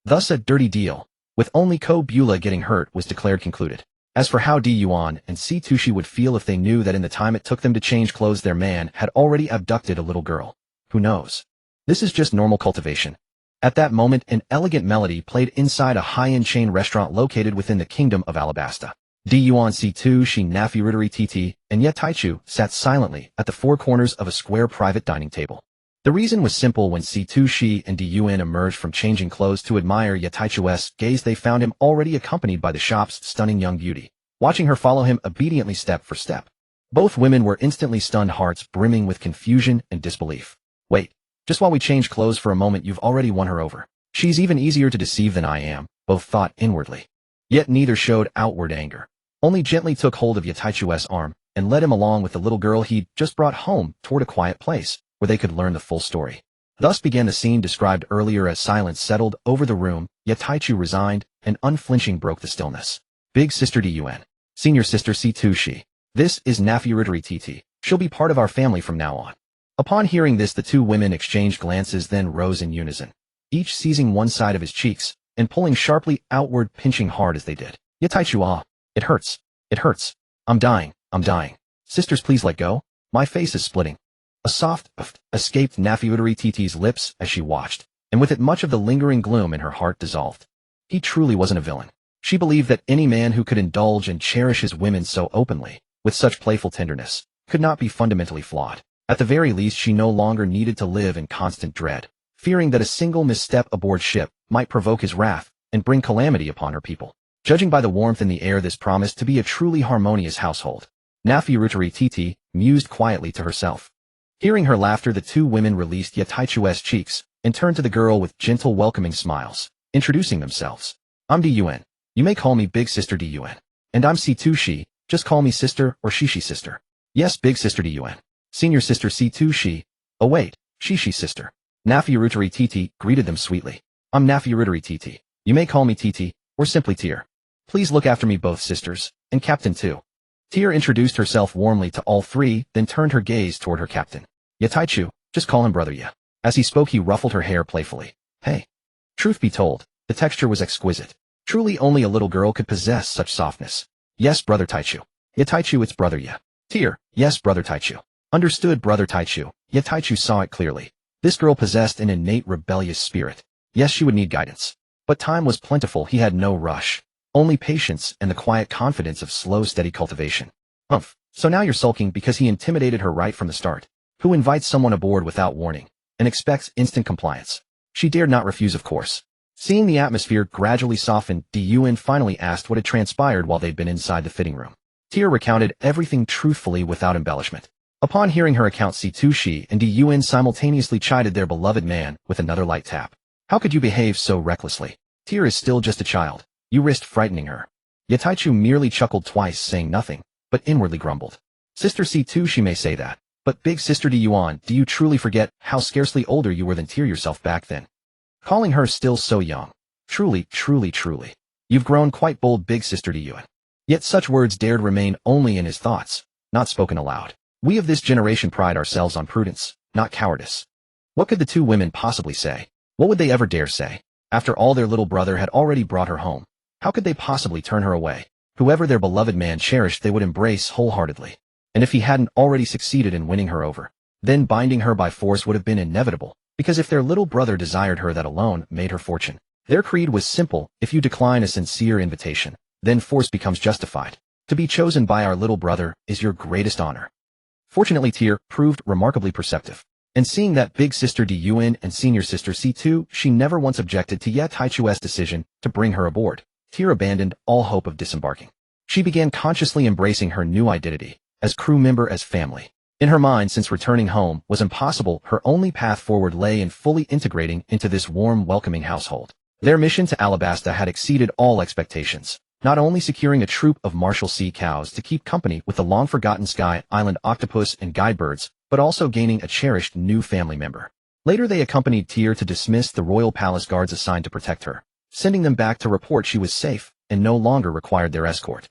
Thus a dirty deal, with only Kobula getting hurt, was declared concluded. As for how Yuan and Tushi would feel if they knew that in the time it took them to change clothes, their man had already abducted a little girl. Who knows? This is just normal cultivation. At that moment, an elegant melody played inside a high-end chain restaurant located within the kingdom of Alabasta. Yuan, Tushi, Nafi Ritari Titi, and Yi Taichu sat silently at the four corners of a square private dining table. The reason was simple. When Tushi and Yuan emerged from changing clothes to admire Yi Taichu's gaze, they found him already accompanied by the shop's stunning young beauty, watching her follow him obediently step for step. Both women were instantly stunned, hearts brimming with confusion and disbelief. Wait, just while we change clothes for a moment, you've already won her over. She's even easier to deceive than I am, both thought inwardly. Yet neither showed outward anger, only gently took hold of Yi Taichu's arm and led him along with the little girl he'd just brought home toward a quiet place, where they could learn the full story. Thus began the scene described earlier. As silence settled over the room, Yi Taichu, resigned and unflinching, broke the stillness. Big Sister Yuan. Senior Sister Tushi. This is Nafurutari TT. She'll be part of our family from now on. Upon hearing this, the two women exchanged glances, then rose in unison, each seizing one side of his cheeks and pulling sharply outward, pinching hard as they did. Yataichu, ah, it hurts. It hurts. I'm dying. I'm dying. Sisters, please let go. My face is splitting. A soft escaped Nafurutari TT's lips as she watched, and with it much of the lingering gloom in her heart dissolved. He truly wasn't a villain. She believed that any man who could indulge and cherish his women so openly, with such playful tenderness, could not be fundamentally flawed. At the very least, she no longer needed to live in constant dread, fearing that a single misstep aboard ship might provoke his wrath and bring calamity upon her people. Judging by the warmth in the air, this promised to be a truly harmonious household. Nafurutari TT mused quietly to herself. Hearing her laughter, the two women released Yataichu's cheeks and turned to the girl with gentle, welcoming smiles, introducing themselves. I'm Dun. You may call me Big Sister Dun. And I'm C2 She. Just call me sister or Shishi sister. Yes, Big Sister Dun. Senior Sister C2 She. Oh wait, Shishi sister. Nafurutari TT greeted them sweetly. I'm Nafurutari TT. You may call me TT, or simply Tear. Please look after me both sisters, and Captain too. Tear introduced herself warmly to all three, then turned her gaze toward her captain. Yataichu, just call him Brother Ya. As he spoke, he ruffled her hair playfully. Hey. Truth be told, the texture was exquisite. Truly only a little girl could possess such softness. Yes, Brother Taichu. Yataichu, it's Brother Ya. Tear, yes, Brother Taichu. Understood, Brother Taichu. Yataichu saw it clearly. This girl possessed an innate rebellious spirit. Yes, she would need guidance. But time was plentiful, he had no rush. Only patience and the quiet confidence of slow, steady cultivation. So now you're sulking because he intimidated her right from the start. Who invites someone aboard without warning and expects instant compliance? She dared not refuse, of course. Seeing the atmosphere gradually soften, Dun finally asked what had transpired while they'd been inside the fitting room. Tear recounted everything truthfully without embellishment. Upon hearing her account, C2 She and Dun simultaneously chided their beloved man with another light tap. How could you behave so recklessly? Tear is still just a child. You risked frightening her. Yataichu merely chuckled twice, saying nothing, but inwardly grumbled. Sister C2 She may say that, but Big Sister Dun, do you truly forget how scarcely older you were than Tear yourself back then? Calling her still so young. Truly, truly, truly. You've grown quite bold, Big Sister Dun. Yet such words dared remain only in his thoughts, not spoken aloud. We of this generation pride ourselves on prudence, not cowardice. What could the two women possibly say? What would they ever dare say? After all, their little brother had already brought her home. How could they possibly turn her away? Whoever their beloved man cherished, they would embrace wholeheartedly. And if he hadn't already succeeded in winning her over, then binding her by force would have been inevitable, because if their little brother desired her, that alone made her fortune. Their creed was simple: if you decline a sincere invitation, then force becomes justified. To be chosen by our little brother is your greatest honor. Fortunately, Tear proved remarkably perceptive, and seeing that Big Sister Dun and Senior Sister C2, she never once objected to Yataichu's decision to bring her aboard. Tear abandoned all hope of disembarking. She began consciously embracing her new identity, as crew member, as family. In her mind, since returning home was impossible, her only path forward lay in fully integrating into this warm, welcoming household. Their mission to Alabasta had exceeded all expectations, not only securing a troop of Marshall Sea cows to keep company with the long-forgotten Sky Island octopus and guidebirds, but also gaining a cherished new family member. Later they accompanied Tear to dismiss the royal palace guards assigned to protect her, sending them back to report she was safe and no longer required their escort.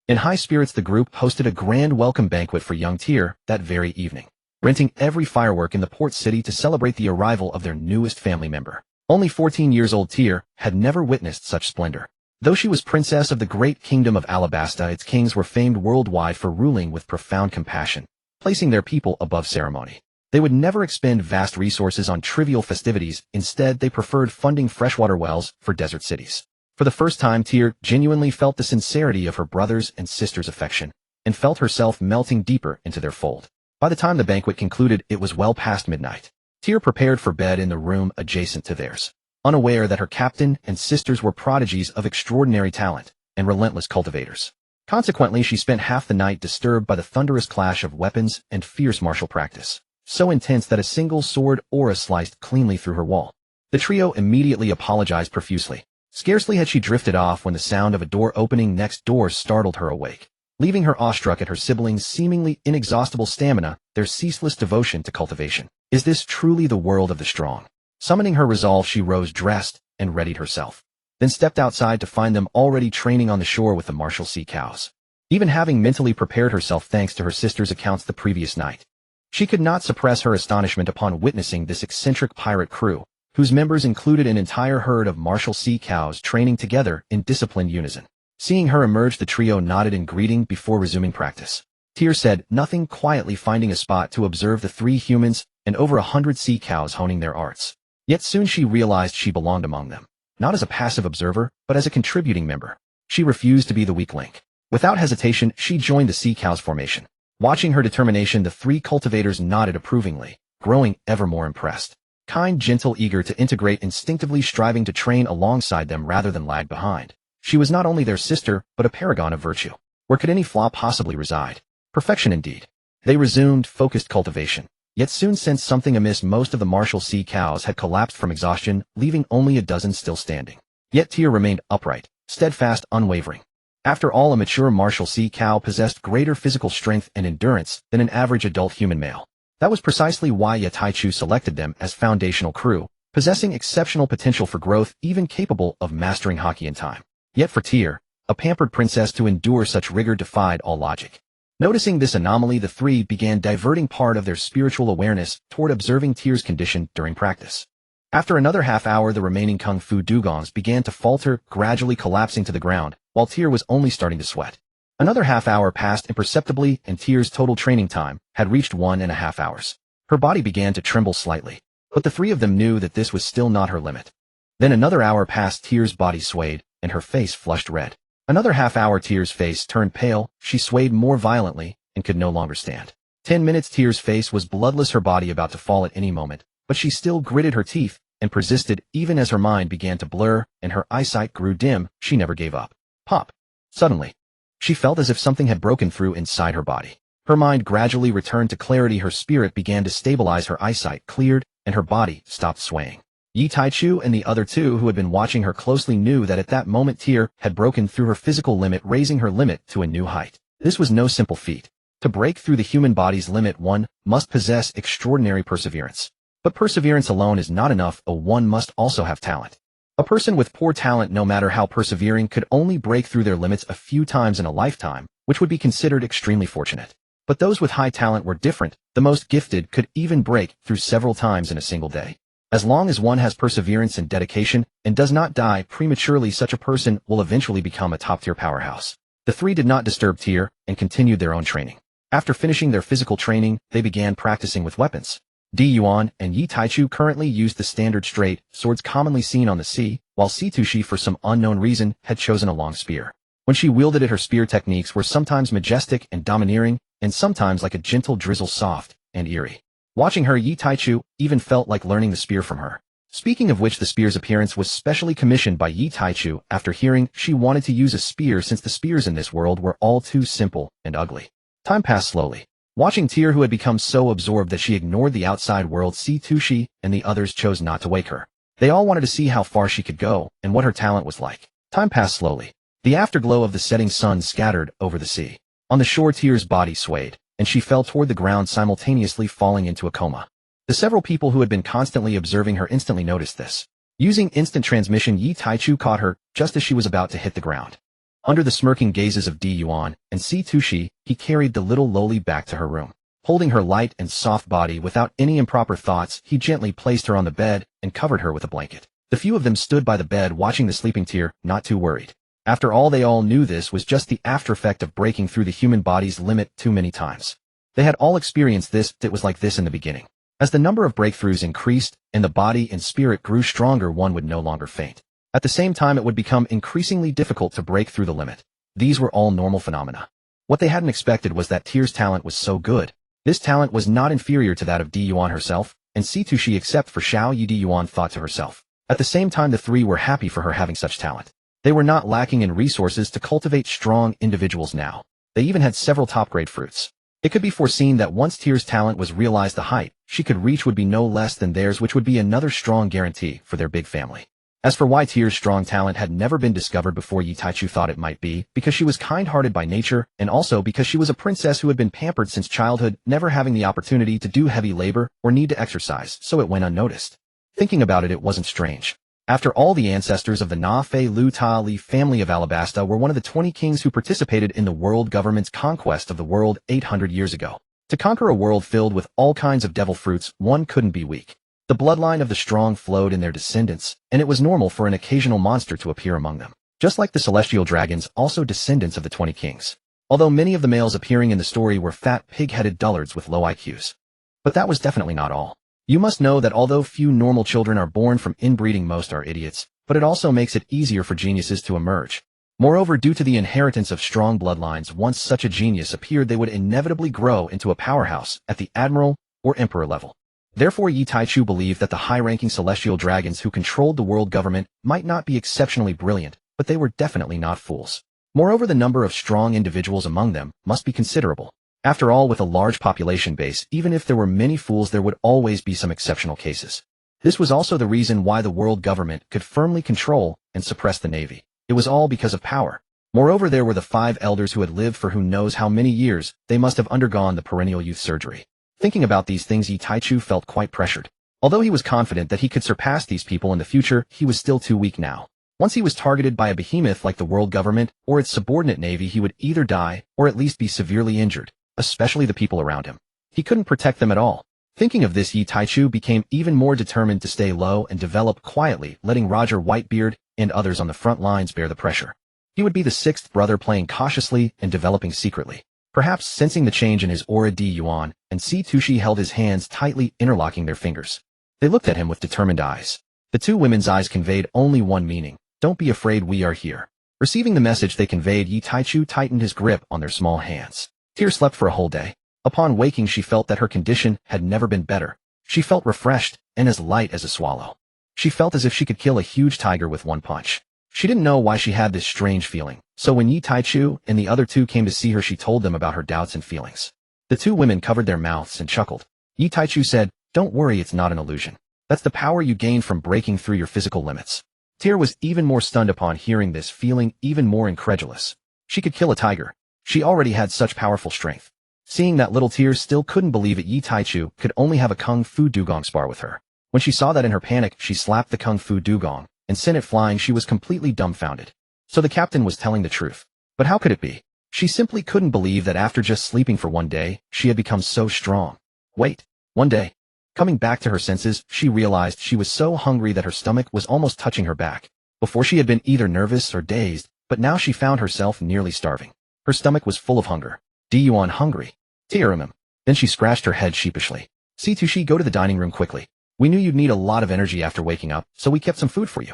In high spirits, the group hosted a grand welcome banquet for young Tear that very evening, renting every firework in the port city to celebrate the arrival of their newest family member. Only 14 years old, Tear had never witnessed such splendor. Though she was princess of the great kingdom of Alabasta, its kings were famed worldwide for ruling with profound compassion, placing their people above ceremony. They would never expend vast resources on trivial festivities. Instead, they preferred funding freshwater wells for desert cities. For the first time, Tear genuinely felt the sincerity of her brothers' and sisters' affection, and felt herself melting deeper into their fold. By the time the banquet concluded, it was well past midnight. Tear prepared for bed in the room adjacent to theirs, unaware that her captain and sisters were prodigies of extraordinary talent and relentless cultivators. Consequently, she spent half the night disturbed by the thunderous clash of weapons and fierce martial practice, so intense that a single sword aura sliced cleanly through her wall. The trio immediately apologized profusely. Scarcely had she drifted off when the sound of a door opening next door startled her awake, leaving her awestruck at her siblings' seemingly inexhaustible stamina, their ceaseless devotion to cultivation. Is this truly the world of the strong? Summoning her resolve, she rose dressed and readied herself, then stepped outside to find them already training on the shore with the Marshall Sea cows. even having mentally prepared herself thanks to her sister's accounts the previous night. She could not suppress her astonishment upon witnessing this eccentric pirate crew, whose members included an entire herd of martial sea cows training together in disciplined unison. Seeing her emerge, the trio nodded in greeting before resuming practice. Tyr said nothing, quietly finding a spot to observe the 3 humans and over 100 sea cows honing their arts. Yet soon she realized she belonged among them, not as a passive observer, but as a contributing member. She refused to be the weak link. Without hesitation, she joined the sea cows formation. Watching her determination, the 3 cultivators nodded approvingly, growing ever more impressed. Kind, gentle, eager to integrate, instinctively striving to train alongside them rather than lag behind. She was not only their sister, but a paragon of virtue. Where could any flaw possibly reside? Perfection indeed. They resumed focused cultivation, yet soon sensed something amiss. Most of the martial sea cows had collapsed from exhaustion, leaving only a dozen still standing. Yet Tyr remained upright, steadfast, unwavering. After all, a mature martial sea cow possessed greater physical strength and endurance than an average adult human male. That was precisely why Yitaichu selected them as foundational crew, possessing exceptional potential for growth, even capable of mastering Haki in time. Yet for Tyr, a pampered princess, to endure such rigor defied all logic. Noticing this anomaly, the 3 began diverting part of their spiritual awareness toward observing Tyr's condition during practice. After another half hour, the remaining kung fu dugongs began to falter, gradually collapsing to the ground, while Tyr was only starting to sweat. Another half hour passed imperceptibly, and Tyr's total training time had reached 1.5 hours. Her body began to tremble slightly, but the 3 of them knew that this was still not her limit. Then another hour passed, Tyr's body swayed, and her face flushed red. Another half hour, Tyr's face turned pale, she swayed more violently, and could no longer stand. 10 minutes, Tyr's face was bloodless, her body about to fall at any moment, but she still gritted her teeth and persisted. Even as her mind began to blur and her eyesight grew dim, she never gave up. Pop. Suddenly, she felt as if something had broken through inside her body. Her mind gradually returned to clarity, her spirit began to stabilize, her eyesight cleared, and her body stopped swaying. Yitaichu and the other 2 who had been watching her closely knew that at that moment Tyr had broken through her physical limit, raising her limit to a new height. This was no simple feat. To break through the human body's limit, one must possess extraordinary perseverance. But perseverance alone is not enough, one must also have talent. A person with poor talent, no matter how persevering, could only break through their limits a few times in a lifetime, which would be considered extremely fortunate. But those with high talent were different. The most gifted could even break through several times in a single day. As long as one has perseverance and dedication, and does not die prematurely, such a person will eventually become a top-tier powerhouse. The 3 did not disturb Tyr, and continued their own training. After finishing their physical training, they began practicing with weapons. Gion and Yitaichu currently used the standard straight swords commonly seen on the sea, while Situshi, for some unknown reason, had chosen a long spear. When she wielded it, her spear techniques were sometimes majestic and domineering, and sometimes like a gentle drizzle, soft and eerie. Watching her, Yitaichu even felt like learning the spear from her. Speaking of which, the spear's appearance was specially commissioned by Yitaichu after hearing she wanted to use a spear, since the spears in this world were all too simple and ugly. Time passed slowly. Watching Tyr, who had become so absorbed that she ignored the outside world, Situshi and the others chose not to wake her. They all wanted to see how far she could go and what her talent was like. Time passed slowly. The afterglow of the setting sun scattered over the sea. On the shore, Tyr's body swayed, and she fell toward the ground, simultaneously falling into a coma. The several people who had been constantly observing her instantly noticed this. Using instant transmission, Yitaichu caught her just as she was about to hit the ground. Under the smirking gazes of Gion and Situshi, he carried the little lowly back to her room. Holding her light and soft body without any improper thoughts, he gently placed her on the bed and covered her with a blanket. The few of them stood by the bed watching the sleeping Tyr, not too worried. After all, they all knew this was just the after effect of breaking through the human body's limit too many times. They had all experienced this. It was like this in the beginning. As the number of breakthroughs increased and the body and spirit grew stronger, one would no longer faint. At the same time, it would become increasingly difficult to break through the limit. These were all normal phenomena. What they hadn't expected was that Tyr's talent was so good. This talent was not inferior to that of Yuan herself, and Situshi, except for Xiao Yu, Yuan thought to herself. At the same time, the 3 were happy for her having such talent. They were not lacking in resources to cultivate strong individuals now. They even had several top-grade fruits. It could be foreseen that once Tyr's talent was realized, the height she could reach would be no less than theirs, which would be another strong guarantee for their big family. As for why Tyr's strong talent had never been discovered before, Yitaichu thought it might be because she was kind-hearted by nature, and also because she was a princess who had been pampered since childhood, never having the opportunity to do heavy labor or need to exercise, so it went unnoticed. Thinking about it, it wasn't strange. After all, the ancestors of the Na-Fei Lu-Ta-Li family of Alabasta were one of the 20 kings who participated in the world government's conquest of the world 800 years ago. To conquer a world filled with all kinds of devil fruits, one couldn't be weak. The bloodline of the strong flowed in their descendants, and it was normal for an occasional monster to appear among them. Just like the celestial dragons, also descendants of the 20 kings. Although many of the males appearing in the story were fat, pig-headed dullards with low IQs. But that was definitely not all. You must know that although few normal children are born from inbreeding, most are idiots, but it also makes it easier for geniuses to emerge. Moreover, due to the inheritance of strong bloodlines, once such a genius appeared, they would inevitably grow into a powerhouse at the Admiral or Emperor level. Therefore, Yi Taichu believed that the high-ranking celestial dragons who controlled the world government might not be exceptionally brilliant, but they were definitely not fools. Moreover, the number of strong individuals among them must be considerable. After all, with a large population base, even if there were many fools, there would always be some exceptional cases. This was also the reason why the world government could firmly control and suppress the navy. It was all because of power. Moreover, there were the 5 elders who had lived for who knows how many years. They must have undergone the perennial youth surgery. Thinking about these things, Yi Taichu felt quite pressured. Although he was confident that he could surpass these people in the future, he was still too weak now. Once he was targeted by a behemoth like the world government or its subordinate navy, he would either die or at least be severely injured, especially the people around him. He couldn't protect them at all. Thinking of this, Yi Taichu became even more determined to stay low and develop quietly, letting Roger Whitebeard and others on the front lines bear the pressure. He would be the 6th brother, playing cautiously and developing secretly. Perhaps sensing the change in his aura, Gion and Tushi held his hands tightly, interlocking their fingers. They looked at him with determined eyes. The 2 women's eyes conveyed only one meaning: don't be afraid, we are here. Receiving the message they conveyed, Yi Taichu tightened his grip on their small hands. Tear slept for a whole day. Upon waking, she felt that her condition had never been better. She felt refreshed and as light as a swallow. She felt as if she could kill a huge tiger with one punch. She didn't know why she had this strange feeling, so when Yi Taichu and the other 2 came to see her, she told them about her doubts and feelings. The 2 women covered their mouths and chuckled. Yi Taichu said, "Don't worry, it's not an illusion. That's the power you gain from breaking through your physical limits." Tear was even more stunned upon hearing this, feeling even more incredulous. She could kill a tiger. She already had such powerful strength. Seeing that, little Tear still couldn't believe it. Yi Taichu could only have a Kung Fu Dugong spar with her. When she saw that, in her panic, she slapped the Kung Fu Dugong and sent it flying. She was completely dumbfounded. So the captain was telling the truth. But how could it be? She simply couldn't believe that after just sleeping for one day, she had become so strong. Wait. One day, coming back to her senses, she realized she was so hungry that her stomach was almost touching her back. Before, she had been either nervous or dazed, but now she found herself nearly starving. Her stomach was full of hunger. Yuan hungry. Him. Then she scratched her head sheepishly. Tushi, go to the dining room quickly. We knew you'd need a lot of energy after waking up, so we kept some food for you.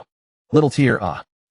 Little Tear,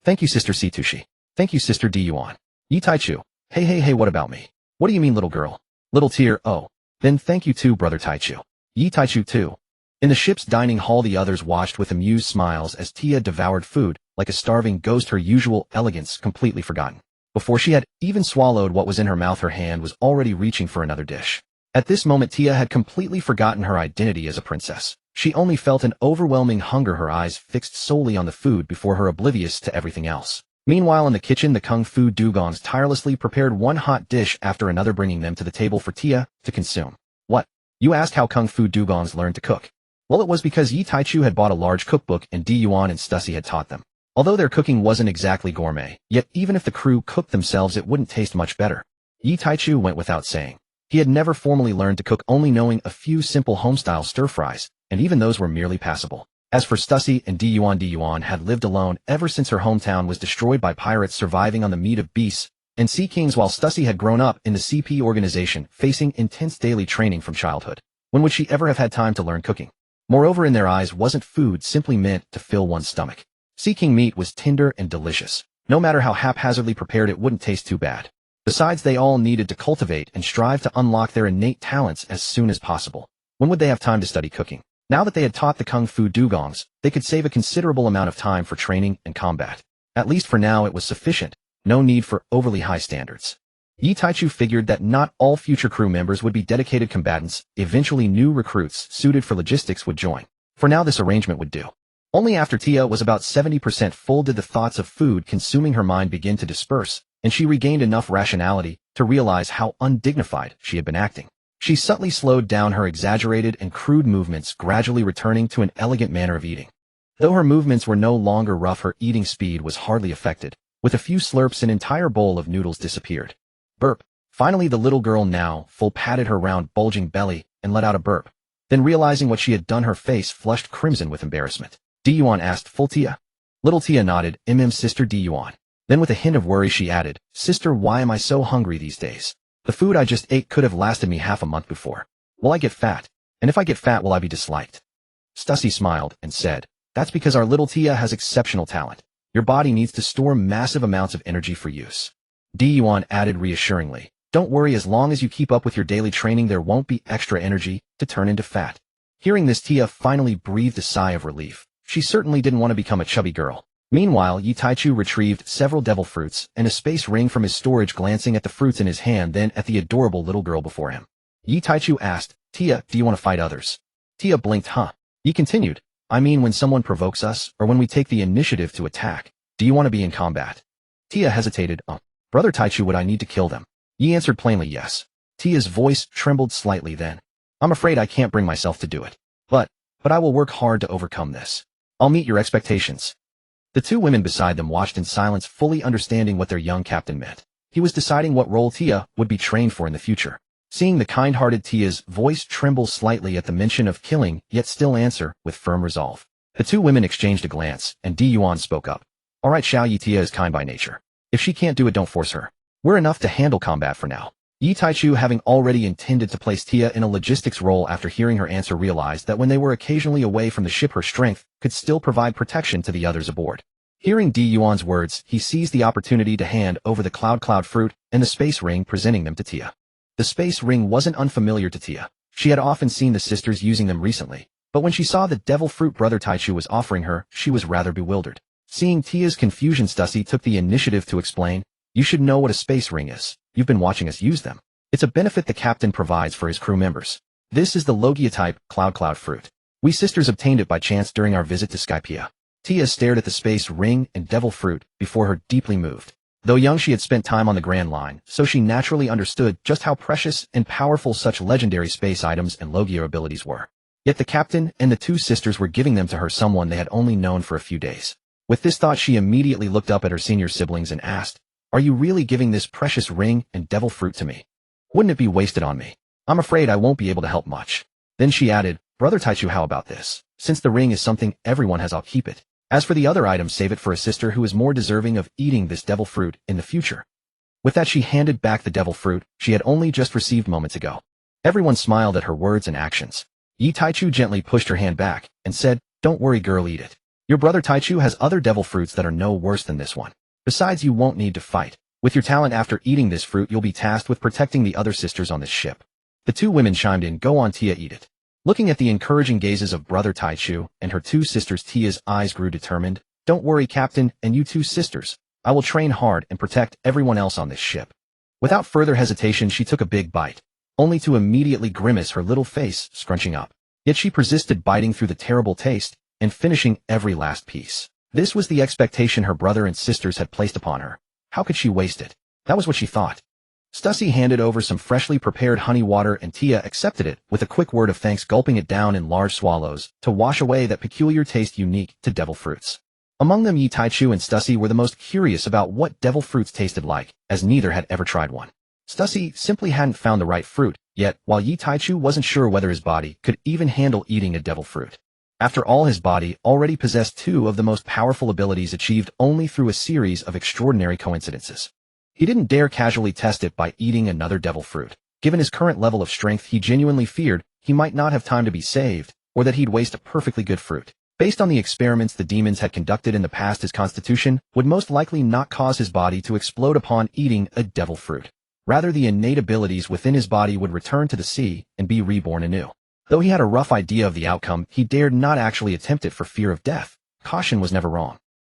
thank you, Sister Tushi. Thank you, Sister Yuan. Yi Taichu. Hey, what about me? What do you mean, little girl? Little Tear, oh. Then thank you too, Brother Taichu. Yi Taichu too. In the ship's dining hall, the others watched with amused smiles as Tia devoured food like a starving ghost, her usual elegance completely forgotten. Before she had even swallowed what was in her mouth, her hand was already reaching for another dish. At this moment, Tia had completely forgotten her identity as a princess. She only felt an overwhelming hunger, her eyes fixed solely on the food before her, oblivious to everything else. Meanwhile, in the kitchen, the Kung Fu Dugongs tirelessly prepared one hot dish after another, bringing them to the table for Tia to consume. What? You asked how Kung Fu Dugongs learned to cook? Well, it was because Yi Taichu had bought a large cookbook and Yuan and Stussy had taught them. Although their cooking wasn't exactly gourmet, yet even if the crew cooked themselves, it wouldn't taste much better. Yi Taichu went without saying. He had never formally learned to cook, only knowing a few simple home-style stir-fries, and even those were merely passable. As for Stussy and Yuan had lived alone ever since her hometown was destroyed by pirates, surviving on the meat of beasts and sea kings, while Stussy had grown up in the CP organization, facing intense daily training from childhood. When would she ever have had time to learn cooking? Moreover, in their eyes, wasn't food simply meant to fill one's stomach. Sea king meat was tender and delicious. No matter how haphazardly prepared, it wouldn't taste too bad. Besides, they all needed to cultivate and strive to unlock their innate talents as soon as possible. When would they have time to study cooking? Now that they had taught the Kung Fu Dugongs, they could save a considerable amount of time for training and combat. At least for now, it was sufficient. No need for overly high standards. Yi Taichu figured that not all future crew members would be dedicated combatants. Eventually, new recruits suited for logistics would join. For now, this arrangement would do. Only after Tia was about 70% full did the thoughts of food consuming her mind begin to disperse, and she regained enough rationality to realize how undignified she had been acting. She subtly slowed down her exaggerated and crude movements, gradually returning to an elegant manner of eating. Though her movements were no longer rough, her eating speed was hardly affected. With a few slurps, an entire bowl of noodles disappeared. Burp. Finally, the little girl, now full, patted her round, bulging belly and let out a burp. Then, realizing what she had done, her face flushed crimson with embarrassment. Gion asked, "Full Tia?" Little Tia nodded. Sister Gion." Then with a hint of worry she added, "Sister, why am I so hungry these days? The food I just ate could have lasted me half a month before. Will I get fat? And if I get fat, will I be disliked?" Stussy smiled and said, "That's because our little Tia has exceptional talent. Your body needs to store massive amounts of energy for use." Gion added reassuringly, "Don't worry, as long as you keep up with your daily training, there won't be extra energy to turn into fat." Hearing this, Tia finally breathed a sigh of relief. She certainly didn't want to become a chubby girl. Meanwhile, Yi Taichu retrieved several devil fruits and a space ring from his storage, glancing at the fruits in his hand, then at the adorable little girl before him. Yi Taichu asked, "Tia, do you want to fight others?" Tia blinked. "Huh?" Yi continued, "I mean, when someone provokes us, or when we take the initiative to attack. Do you want to be in combat?" Tia hesitated. Brother Taichu, would I need to kill them?" Yi answered plainly, "Yes." Tia's voice trembled slightly then. "I'm afraid I can't bring myself to do it. But I will work hard to overcome this. I'll meet your expectations." The two women beside them watched in silence, fully understanding what their young captain meant. He was deciding what role Tia would be trained for in the future. Seeing the kind-hearted Tia's voice tremble slightly at the mention of killing, yet still answer with firm resolve, the two women exchanged a glance, and Yuan spoke up. "All right, Xiao Yi, Tia is kind by nature. If she can't do it, don't force her. We're enough to handle combat for now." Yi Taichu, having already intended to place Tia in a logistics role after hearing her answer, realized that when they were occasionally away from the ship, her strength could still provide protection to the others aboard. Hearing Di Yuan's words, he seized the opportunity to hand over the cloud fruit and the space ring, presenting them to Tia. The space ring wasn't unfamiliar to Tia. She had often seen the sisters using them recently, but when she saw the devil fruit Brother Taichu was offering her, she was rather bewildered. Seeing Tia's confusion, Stussy took the initiative to explain, "You should know what a space ring is. You've been watching us use them. It's a benefit the captain provides for his crew members. This is the Logia type cloud fruit. We sisters obtained it by chance during our visit to Skypea." Tia stared at the space ring and devil fruit before her, deeply moved. Though young, she had spent time on the Grand Line, so she naturally understood just how precious and powerful such legendary space items and Logia abilities were. Yet the captain and the two sisters were giving them to her, someone they had only known for a few days. With this thought, she immediately looked up at her senior siblings and asked, "Are you really giving this precious ring and devil fruit to me? Wouldn't it be wasted on me? I'm afraid I won't be able to help much." Then she added, "Brother Taichu, how about this? Since the ring is something everyone has, I'll keep it. As for the other items, save it for a sister who is more deserving of eating this devil fruit in the future." With that, she handed back the devil fruit she had only just received moments ago. Everyone smiled at her words and actions. Yi Taichu gently pushed her hand back and said, "Don't worry, girl, eat it. Your brother Taichu has other devil fruits that are no worse than this one. Besides, you won't need to fight. With your talent, after eating this fruit, you'll be tasked with protecting the other sisters on this ship." The two women chimed in, "Go on, Tia, eat it." Looking at the encouraging gazes of Brother Taichu and her two sisters, Tia's eyes grew determined. "Don't worry, Captain, and you two sisters. I will train hard and protect everyone else on this ship." Without further hesitation, she took a big bite, only to immediately grimace, her little face scrunching up. Yet she persisted, biting through the terrible taste and finishing every last piece. This was the expectation her brother and sisters had placed upon her. How could she waste it? That was what she thought. Stussy handed over some freshly prepared honey water, and Tia accepted it with a quick word of thanks, gulping it down in large swallows to wash away that peculiar taste unique to devil fruits. Among them, Yi Taichu and Stussy were the most curious about what devil fruits tasted like, as neither had ever tried one. Stussy simply hadn't found the right fruit, yet, while Yi Taichu wasn't sure whether his body could even handle eating a devil fruit. After all, his body already possessed two of the most powerful abilities achieved only through a series of extraordinary coincidences. He didn't dare casually test it by eating another devil fruit. Given his current level of strength, he genuinely feared he might not have time to be saved, or that he'd waste a perfectly good fruit. Based on the experiments the demons had conducted in the past, his constitution would most likely not cause his body to explode upon eating a devil fruit. Rather, the innate abilities within his body would return to the sea and be reborn anew. Though he had a rough idea of the outcome, he dared not actually attempt it for fear of death. Caution was never wrong.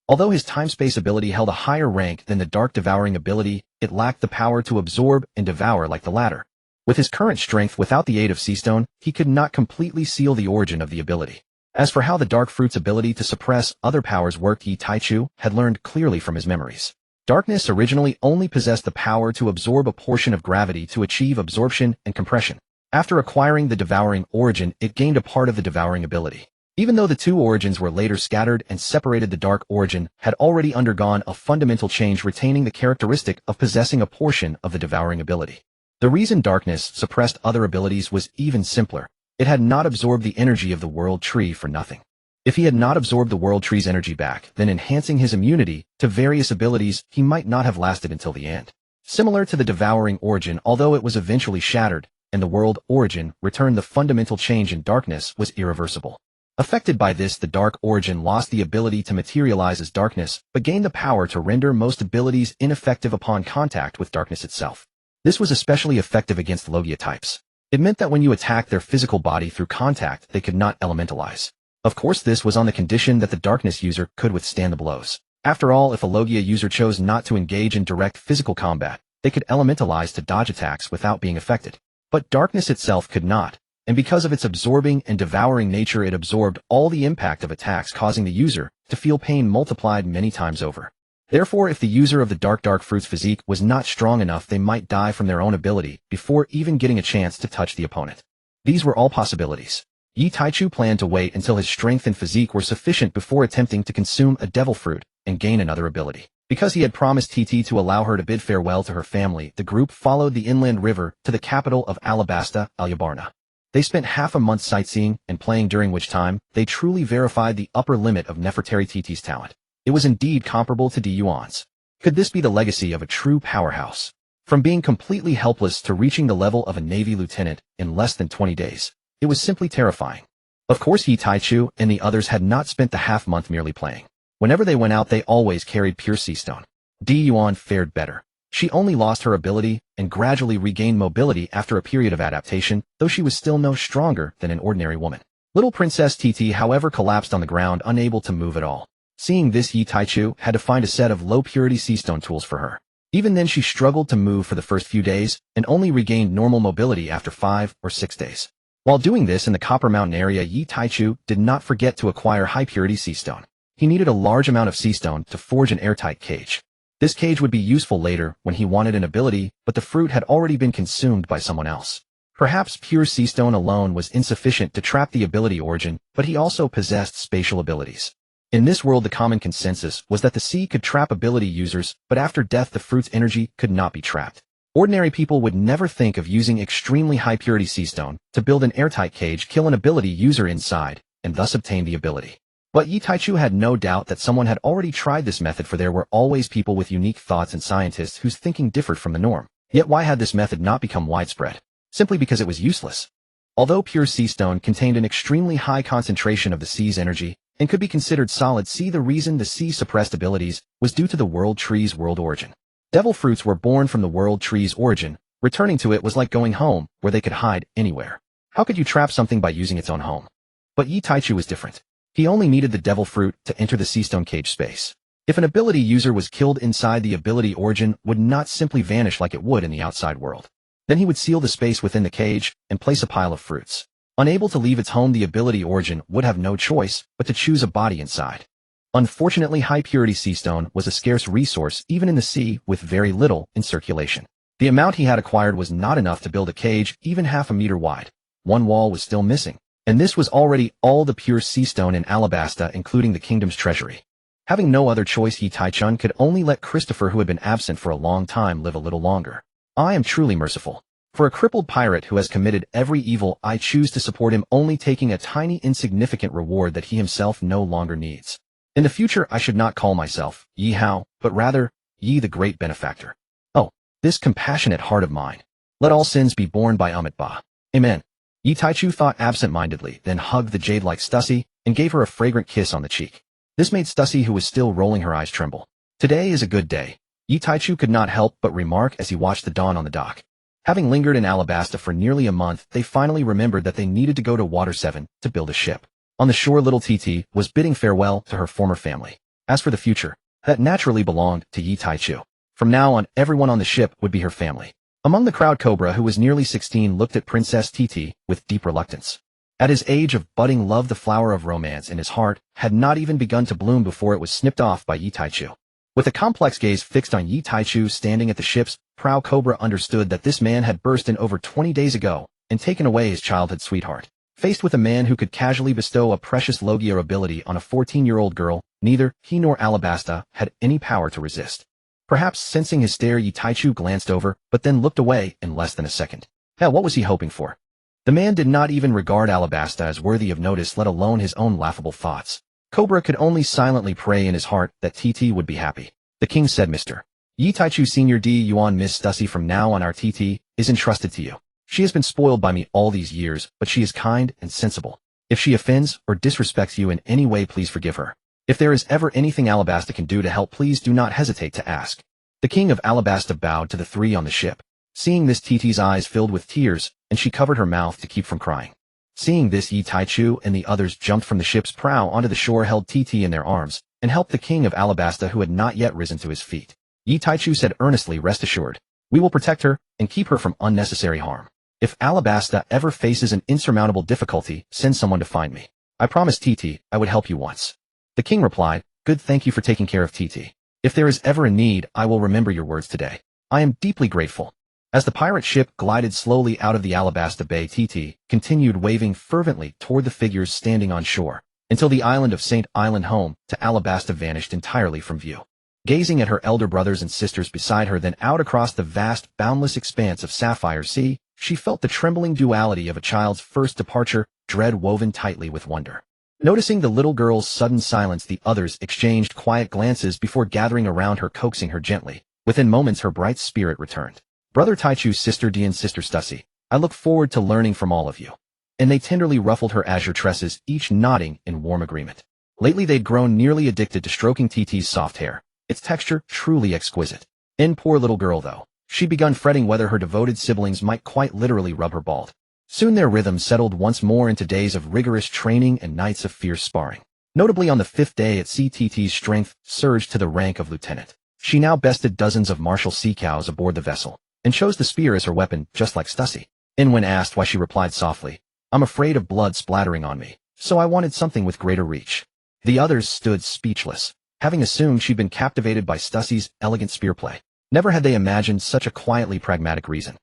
Although his time-space ability held a higher rank than the dark devouring ability, it lacked the power to absorb and devour like the latter. With his current strength, without the aid of Seastone, he could not completely seal the origin of the ability. As for how the dark fruit's ability to suppress other powers worked, Yi Taichu had learned clearly from his memories. Darkness originally only possessed the power to absorb a portion of gravity to achieve absorption and compression. After acquiring the devouring origin, it gained a part of the devouring ability. Even though the two origins were later scattered and separated, the dark origin had already undergone a fundamental change, retaining the characteristic of possessing a portion of the devouring ability. The reason darkness suppressed other abilities was even simpler. It had not absorbed the energy of the world tree for nothing. If he had not absorbed the world tree's energy back, then enhancing his immunity to various abilities, he might not have lasted until the end. Similar to the devouring origin, although it was eventually shattered, and the world origin returned, the fundamental change in darkness was irreversible. Affected by this, the dark origin lost the ability to materialize as darkness, but gained the power to render most abilities ineffective upon contact with darkness itself. This was especially effective against Logia types. It meant that when you attacked their physical body through contact, they could not elementalize. Of course, this was on the condition that the darkness user could withstand the blows. After all, if a Logia user chose not to engage in direct physical combat, they could elementalize to dodge attacks without being affected. But darkness itself could not, and because of its absorbing and devouring nature, it absorbed all the impact of attacks, causing the user to feel pain multiplied many times over. Therefore, if the user of the dark fruit's physique was not strong enough, they might die from their own ability before even getting a chance to touch the opponent. These were all possibilities. Yi Taichu planned to wait until his strength and physique were sufficient before attempting to consume a devil fruit and gain another ability. Because he had promised TT to allow her to bid farewell to her family, the group followed the inland river to the capital of Alabasta, Alyabarna. They spent half a month sightseeing and playing, during which time they truly verified the upper limit of Nefertari TT's talent. It was indeed comparable to Yuan's. Could this be the legacy of a true powerhouse? From being completely helpless to reaching the level of a Navy lieutenant in less than 20 days. It was simply terrifying. Of course, Yi Taichu and the others had not spent the half month merely playing. Whenever they went out, they always carried pure sea stone. Yuan fared better. She only lost her ability and gradually regained mobility after a period of adaptation, though she was still no stronger than an ordinary woman. Little Princess TT, however, collapsed on the ground, unable to move at all. Seeing this, Yi Taichu had to find a set of low-purity seastone tools for her. Even then, she struggled to move for the first few days and only regained normal mobility after 5 or 6 days. While doing this in the Copper Mountain area, Yi Taichu did not forget to acquire high-purity seastone. He needed a large amount of seastone to forge an airtight cage. This cage would be useful later when he wanted an ability, but the fruit had already been consumed by someone else. Perhaps pure seastone alone was insufficient to trap the ability origin, but he also possessed spatial abilities. In this world, the common consensus was that the sea could trap ability users, but after death the fruit's energy could not be trapped. Ordinary people would never think of using extremely high-purity seastone to build an airtight cage, kill an ability user inside, and thus obtain the ability. But Yi Taichu had no doubt that someone had already tried this method, for there were always people with unique thoughts and scientists whose thinking differed from the norm. Yet why had this method not become widespread? Simply because it was useless. Although pure seastone contained an extremely high concentration of the sea's energy, and could be considered solid sea, the reason the sea suppressed abilities was due to the world tree's world origin. Devil fruits were born from the world tree's origin. Returning to it was like going home, where they could hide anywhere. How could you trap something by using its own home? But Yi Taichu was different. He only needed the devil fruit to enter the seastone cage space. If an ability user was killed inside, the ability origin would not simply vanish like it would in the outside world. Then he would seal the space within the cage and place a pile of fruits. Unable to leave its home, the ability origin would have no choice but to choose a body inside. Unfortunately, high-purity seastone was a scarce resource even in the sea, with very little in circulation. The amount he had acquired was not enough to build a cage even half a meter wide. One wall was still missing, and this was already all the pure seastone in Alabasta, including the kingdom's treasury. Having no other choice, Yi Taichun could only let Christopher, who had been absent for a long time, live a little longer. I am truly merciful. For a crippled pirate who has committed every evil, I choose to support him, only taking a tiny insignificant reward that he himself no longer needs. In the future, I should not call myself Yi Hao, but rather Yi the Great Benefactor. Oh, this compassionate heart of mine. Let all sins be borne by Amit Ba. Amen. Yi Taichu thought absent-mindedly, then hugged the jade-like Stussy and gave her a fragrant kiss on the cheek. This made Stussy, who was still rolling her eyes, tremble. Today is a good day, Yi Taichu could not help but remark as he watched the dawn on the dock. Having lingered in Alabasta for nearly a month, they finally remembered that they needed to go to Water 7 to build a ship. On the shore, little TT was bidding farewell to her former family. As for the future, that naturally belonged to Yi Taichu. From now on, everyone on the ship would be her family. Among the crowd, Cobra, who was nearly 16, looked at Princess TT with deep reluctance. At his age of budding love, the flower of romance in his heart had not even begun to bloom before it was snipped off by Yi Taichu. With a complex gaze fixed on Yi Taichu standing at the ship's prow, Cobra understood that this man had burst in over 20 days ago and taken away his childhood sweetheart. Faced with a man who could casually bestow a precious Logia ability on a 14-year-old girl, neither he nor Alabasta had any power to resist. Perhaps sensing his stare, Yi Taichu glanced over, but then looked away in less than a second. Hell, what was he hoping for? The man did not even regard Alabasta as worthy of notice, let alone his own laughable thoughts. Cobra could only silently pray in his heart that TT would be happy. The king said, Mr. Yi Taichu Senior D. Yuan, Miss Stussy from now on our TT is entrusted to you. She has been spoiled by me all these years, but she is kind and sensible. If she offends or disrespects you in any way, please forgive her. If there is ever anything Alabasta can do to help, please do not hesitate to ask. The king of Alabasta bowed to the three on the ship. Seeing this, TT's eyes filled with tears, and she covered her mouth to keep from crying. Seeing this, Yi Taichu and the others jumped from the ship's prow onto the shore, held TT in their arms, and helped the king of Alabasta, who had not yet risen to his feet. Yi Taichu said earnestly, rest assured, we will protect her and keep her from unnecessary harm. If Alabasta ever faces an insurmountable difficulty, send someone to find me. I promised TT I would help you once. The king replied, good, thank you for taking care of TT. If there is ever a need, I will remember your words today. I am deeply grateful. As the pirate ship glided slowly out of the Alabasta Bay, TT continued waving fervently toward the figures standing on shore, until the island of St. Island home to Alabasta vanished entirely from view. Gazing at her elder brothers and sisters beside her, then out across the vast, boundless expanse of sapphire sea, she felt the trembling duality of a child's first departure, dread woven tightly with wonder. Noticing the little girl's sudden silence, the others exchanged quiet glances before gathering around her, coaxing her gently. Within moments, her bright spirit returned. Brother Taichu, Sister D, and Sister Stussy, I look forward to learning from all of you. And they tenderly ruffled her azure tresses, each nodding in warm agreement. Lately they'd grown nearly addicted to stroking TT's soft hair, its texture truly exquisite. And poor little girl, though, she'd begun fretting whether her devoted siblings might quite literally rub her bald. Soon their rhythm settled once more into days of rigorous training and nights of fierce sparring. Notably on the 5th day at sea, TT's strength surged to the rank of lieutenant. She now bested dozens of martial sea cows aboard the vessel, and chose the spear as her weapon, just like Stussy. And when asked why, she replied softly, I'm afraid of blood splattering on me, so I wanted something with greater reach. The others stood speechless, having assumed she'd been captivated by Stussy's elegant spearplay. Never had they imagined such a quietly pragmatic reason.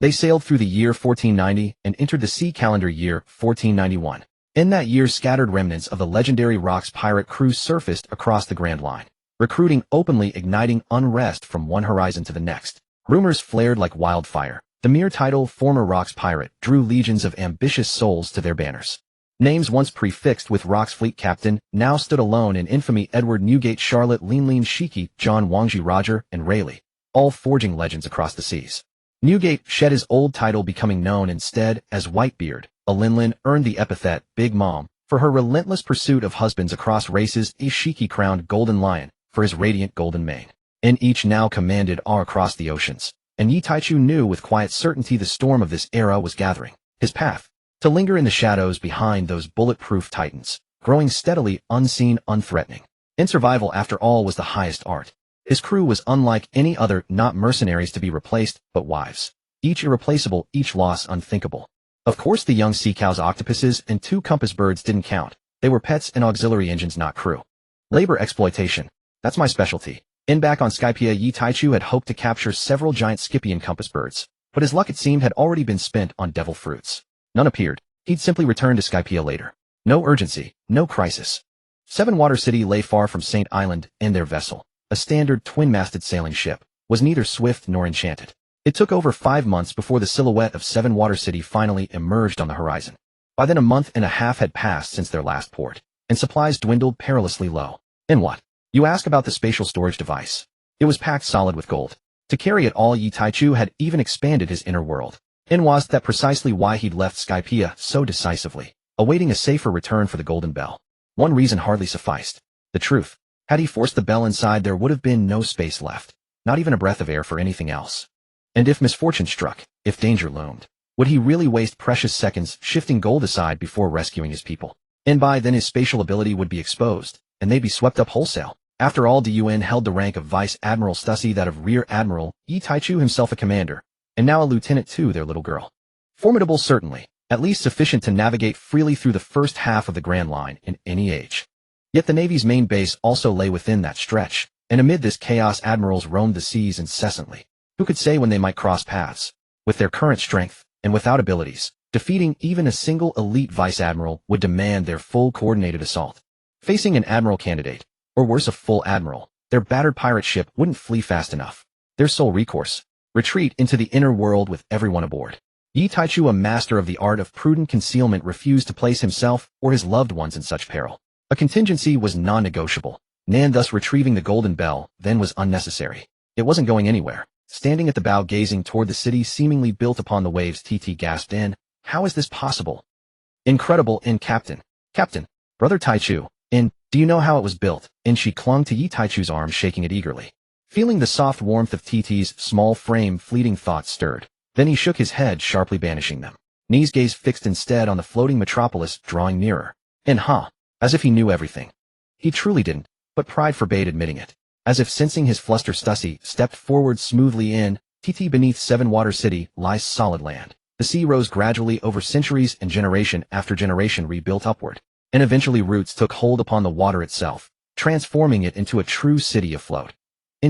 They sailed through the year 1490 and entered the sea calendar year 1491. In that year, scattered remnants of the legendary Rocks pirate crew surfaced across the Grand Line, recruiting openly, igniting unrest from one horizon to the next. Rumors flared like wildfire. The mere title former Rocks pirate drew legions of ambitious souls to their banners. Names once prefixed with Rocks fleet captain now stood alone in infamy: Edward Newgate, Charlotte Lean Shiki, John Wangji, Roger, and Rayleigh, all forging legends across the seas. Newgate shed his old title, becoming known instead as Whitebeard. Linlin earned the epithet Big Mom for her relentless pursuit of husbands across races. Ishiki crowned Golden Lion for his radiant golden mane. And each now commanded awe across the oceans. And Yi Taichu knew with quiet certainty the storm of this era was gathering. His path, to linger in the shadows behind those bulletproof titans, growing steadily, unseen, unthreatening. And survival, after all, was the highest art. His crew was unlike any other, not mercenaries to be replaced, but wives. Each irreplaceable, each loss unthinkable. Of course the young sea cows, octopuses, and 2 compass birds didn't count. They were pets and auxiliary engines, not crew. Labor exploitation. That's my specialty. In back on Skypea, Yi Taichu had hoped to capture several giant Scypian compass birds, but his luck, it seemed, had already been spent on devil fruits. None appeared. He'd simply return to Skypea later. No urgency, no crisis. 7 Water City lay far from St. Island, and their vessel, a standard twin-masted sailing ship, was neither swift nor enchanted. It took over 5 months before the silhouette of 7 Water City finally emerged on the horizon. By then, a month and a half had passed since their last port, and supplies dwindled perilously low. And what? You ask about the spatial storage device. It was packed solid with gold. To carry it all, Yi Taichu had even expanded his inner world. And was that precisely why he'd left Skypea so decisively, awaiting a safer return for the Golden Bell? One reason hardly sufficed. The truth. Had he forced the bell inside, there would have been no space left, not even a breath of air for anything else. And if misfortune struck, if danger loomed, would he really waste precious seconds shifting gold aside before rescuing his people? And by then his spatial ability would be exposed, and they'd be swept up wholesale. After all, Dun held the rank of Vice Admiral, Stussy that of Rear Admiral, Yi Taichu himself a commander, and now a lieutenant to their little girl. Formidable certainly, at least sufficient to navigate freely through the first half of the Grand Line in any age. Yet the Navy's main base also lay within that stretch, and amid this chaos admirals roamed the seas incessantly. Who could say when they might cross paths? With their current strength, and without abilities, Defeating even a single elite vice admiral would demand their full coordinated assault. Facing an admiral candidate, or worse a full admiral, their battered pirate ship wouldn't flee fast enough. Their sole recourse: retreat into the inner world with everyone aboard. Yi Taichu, a master of the art of prudent concealment, refused to place himself or his loved ones in such peril. A contingency was non-negotiable. Nan thus retrieving the golden bell then was unnecessary. It wasn't going anywhere. Standing at the bow gazing toward the city seemingly built upon the waves, TT gasped in, "How is this possible?" "Incredible, Captain. Captain, Brother Taichu, do you know how it was built?" She clung to Yi Taichu's arm, shaking it eagerly. Feeling the soft warmth of TT's small frame, fleeting thoughts stirred. Then he shook his head, sharply banishing them. Ni's gaze fixed instead on the floating metropolis, drawing nearer. As if he knew everything. He truly didn't, but pride forbade admitting it. As if sensing his fluster, Stussy stepped forward smoothly. TT beneath Seven Water City lies solid land. The sea rose gradually over centuries and generation after generation rebuilt upward, and eventually roots took hold upon the water itself, transforming it into a true city afloat.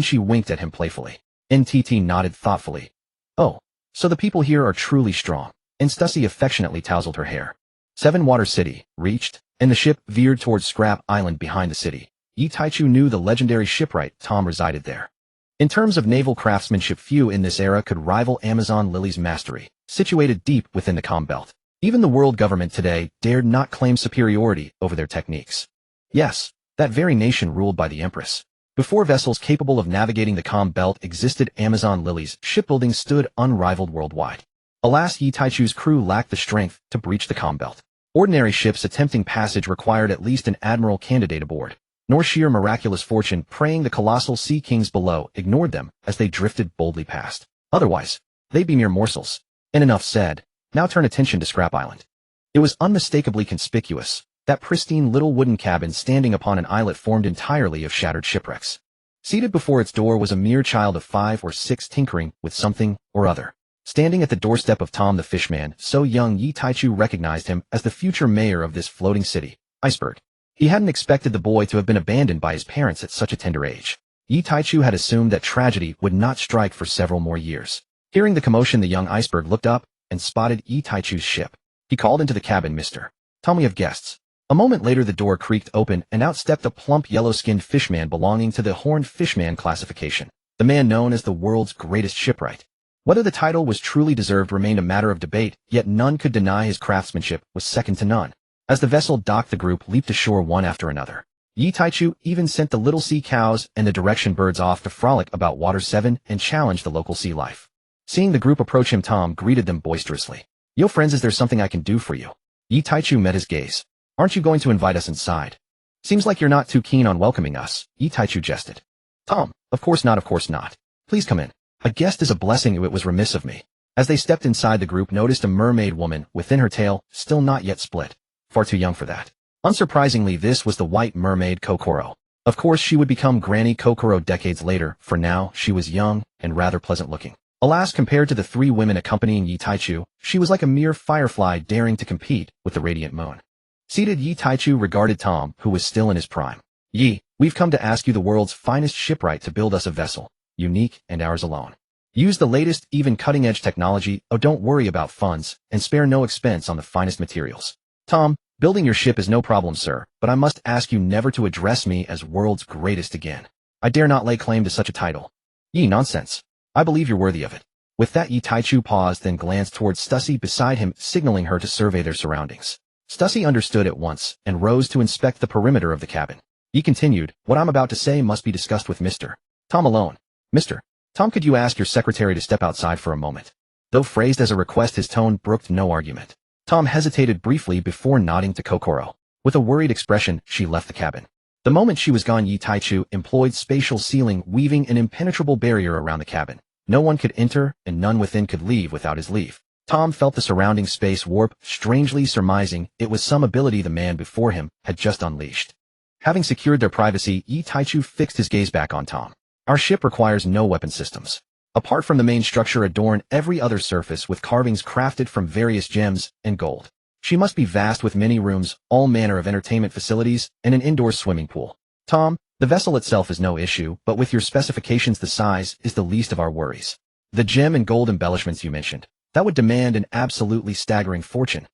She winked at him playfully. TT nodded thoughtfully. "Oh, so the people here are truly strong." Stussy affectionately tousled her hair. Seven Water City reached, and the ship veered towards Scrap Island behind the city. Yi Taichu knew the legendary shipwright Tom resided there. In terms of naval craftsmanship, few in this era could rival Amazon Lily's mastery, situated deep within the Calm Belt. Even the world government today dared not claim superiority over their techniques. Yes, that very nation ruled by the Empress. Before vessels capable of navigating the Calm Belt existed, Amazon Lily's shipbuilding stood unrivaled worldwide. Alas, Yi Taichu's crew lacked the strength to breach the Calm Belt. Ordinary ships attempting passage required at least an admiral candidate aboard, nor sheer miraculous fortune praying the colossal sea kings below ignored them as they drifted boldly past. Otherwise, they'd be mere morsels. And enough said. Now turn attention to Scrap Island. It was unmistakably conspicuous, that pristine little wooden cabin standing upon an islet formed entirely of shattered shipwrecks. Seated before its door was a mere child of 5 or 6 tinkering with something or other. Standing at the doorstep of Tom the Fishman, so young Yi Taichu recognized him as the future mayor of this floating city, Iceberg. He hadn't expected the boy to have been abandoned by his parents at such a tender age. Yi Taichu had assumed that tragedy would not strike for several more years. Hearing the commotion, the young Iceberg looked up and spotted Yi Taichu's ship. He called into the cabin, "Mr. Tom, we have guests." A moment later the door creaked open and out stepped a plump yellow-skinned fishman belonging to the horned fishman classification, the man known as the world's greatest shipwright. Whether the title was truly deserved remained a matter of debate, yet none could deny his craftsmanship was second to none. As the vessel docked, the group leaped ashore one after another. Yi Taichu even sent the little sea cows and the direction birds off to frolic about Water 7 and challenge the local sea life. Seeing the group approach him, Tom greeted them boisterously. "Yo friends, is there something I can do for you?" Yi Taichu met his gaze. "Aren't you going to invite us inside?" "Seems like you're not too keen on welcoming us," Yi Taichu jested. "Tom, of course not, of course not. Please come in. A guest is a blessing, it was remiss of me." As they stepped inside, the group noticed a mermaid woman within her tail, still not yet split. Far too young for that. Unsurprisingly, this was the white mermaid Kokoro. Of course, she would become Granny Kokoro decades later. For now, she was young and rather pleasant looking. Alas, compared to the 3 women accompanying Yi Taichu, she was like a mere firefly daring to compete with the radiant moon. Seated, Yi Taichu regarded Tom, who was still in his prime. "Yi, we've come to ask you, the world's finest shipwright, to build us a vessel, unique and ours alone. Use the latest, even cutting-edge technology. Oh, don't worry about funds, and spare no expense on the finest materials." "Tom, building your ship is no problem, sir, but I must ask you never to address me as world's greatest again. I dare not lay claim to such a title." "Yi, nonsense. I believe you're worthy of it." With that, Yi Taichu paused, then glanced towards Stussy beside him, signaling her to survey their surroundings. Stussy understood at once, and rose to inspect the perimeter of the cabin. Yi continued, "What I'm about to say must be discussed with Mr. Tom alone. Mr. Tom, could you ask your secretary to step outside for a moment?" Though phrased as a request, his tone brooked no argument. Tom hesitated briefly before nodding to Kokoro. With a worried expression, she left the cabin. The moment she was gone, Yi Taichu employed spatial sealing, weaving an impenetrable barrier around the cabin. No one could enter, and none within could leave without his leave. Tom felt the surrounding space warp, strangely surmising it was some ability the man before him had just unleashed. Having secured their privacy, Yi Taichu fixed his gaze back on Tom. "Our ship requires no weapon systems. Apart from the main structure, adorn every other surface with carvings crafted from various gems and gold. She must be vast, with many rooms, all manner of entertainment facilities, and an indoor swimming pool. Tom, the vessel itself is no issue, but with your specifications, the size is the least of our worries. The gem and gold embellishments you mentioned, That would demand an absolutely staggering fortune.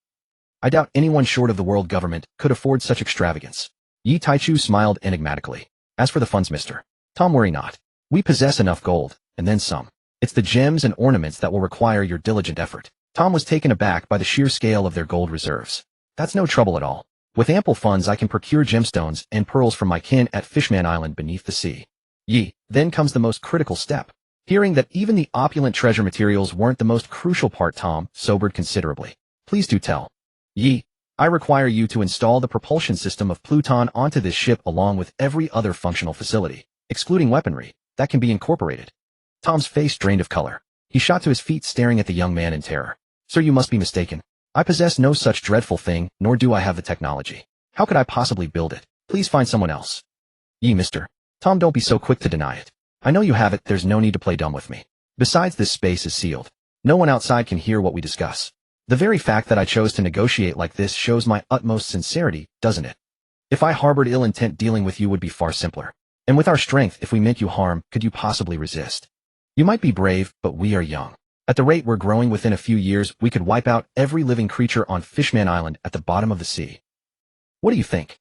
I doubt anyone short of the world government could afford such extravagance. Yi Taichu smiled enigmatically. As for the funds, Mr. Tom, worry not. We possess enough gold, and then some. It's the gems and ornaments that will require your diligent effort. Tom was taken aback by the sheer scale of their gold reserves. That's no trouble at all. With ample funds I can procure gemstones and pearls from my kin at Fishman Island beneath the sea. Yi, then comes the most critical step. Hearing that even the opulent treasure materials weren't the most crucial part, Tom sobered considerably. Please do tell. Yi, I require you to install the propulsion system of Pluton onto this ship along with every other functional facility, excluding weaponry, that can be incorporated. Tom's face drained of color. He shot to his feet staring at the young man in terror. Sir, you must be mistaken. I possess no such dreadful thing, nor do I have the technology. How could I possibly build it? Please find someone else. Yi, Mr. Tom, don't be so quick to deny it. I know you have it, there's no need to play dumb with me. Besides, this space is sealed. No one outside can hear what we discuss. The very fact that I chose to negotiate like this shows my utmost sincerity, doesn't it? If I harbored ill intent, dealing with you would be far simpler. And with our strength, if we meant you harm, could you possibly resist? You might be brave, but we are young. At the rate we're growing, within a few years, we could wipe out every living creature on Fishman Island at the bottom of the sea. What do you think?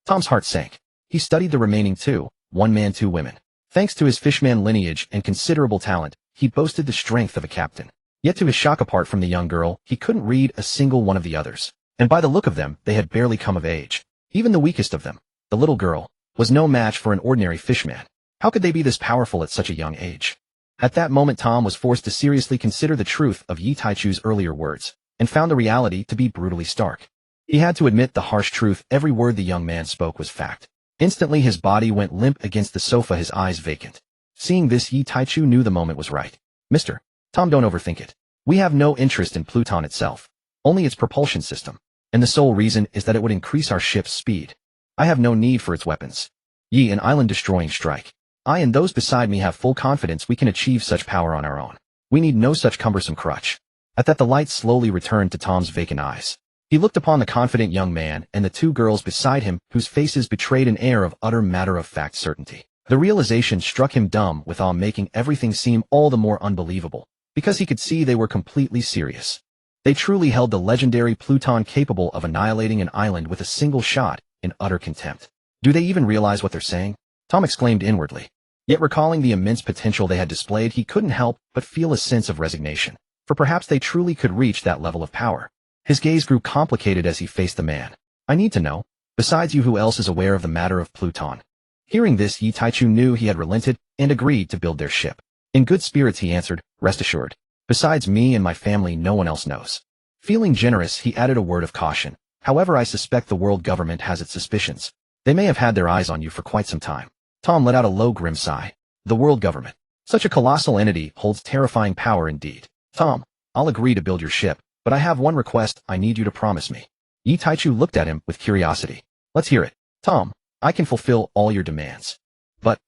Tom's heart sank. He studied the remaining two, one man, two women. Thanks to his Fishman lineage and considerable talent, he boasted the strength of a captain. Yet to his shock, apart from the young girl, he couldn't read a single one of the others. And by the look of them, they had barely come of age. Even the weakest of them, the little girl, was no match for an ordinary fishman. How could they be this powerful at such a young age? At that moment, Tom was forced to seriously consider the truth of Yi Taichu's earlier words, and found the reality to be brutally stark. He had to admit the harsh truth. Every word the young man spoke was fact. Instantly his body went limp against the sofa, his eyes vacant. Seeing this, Yi Taichu knew the moment was right. Mr. Tom, don't overthink it. We have no interest in Pluton itself, only its propulsion system, and the sole reason is that it would increase our ship's speed. I have no need for its weapons. Yi, an island-destroying strike. I and those beside me have full confidence we can achieve such power on our own. We need no such cumbersome crutch. At that, the light slowly returned to Tom's vacant eyes. He looked upon the confident young man and the two girls beside him, whose faces betrayed an air of utter matter-of-fact certainty. The realization struck him dumb with awe, making everything seem all the more unbelievable, because he could see they were completely serious. They truly held the legendary Pluton capable of annihilating an island with a single shot, in utter contempt. Do they even realize what they're saying? Tom exclaimed inwardly. Yet recalling the immense potential they had displayed, he couldn't help but feel a sense of resignation, for perhaps they truly could reach that level of power. His gaze grew complicated as he faced the man. I need to know, besides you, who else is aware of the matter of Pluton? Hearing this, Yi Taichu knew he had relented and agreed to build their ship. In good spirits he answered, rest assured. Besides me and my family, no one else knows. Feeling generous, he added a word of caution. However, I suspect the world government has its suspicions. They may have had their eyes on you for quite some time. Tom let out a low, grim sigh. The world government. Such a colossal entity holds terrifying power indeed. Tom, I'll agree to build your ship, but I have one request I need you to promise me. Yi Taichu looked at him with curiosity. Let's hear it. Tom, I can fulfill all your demands. But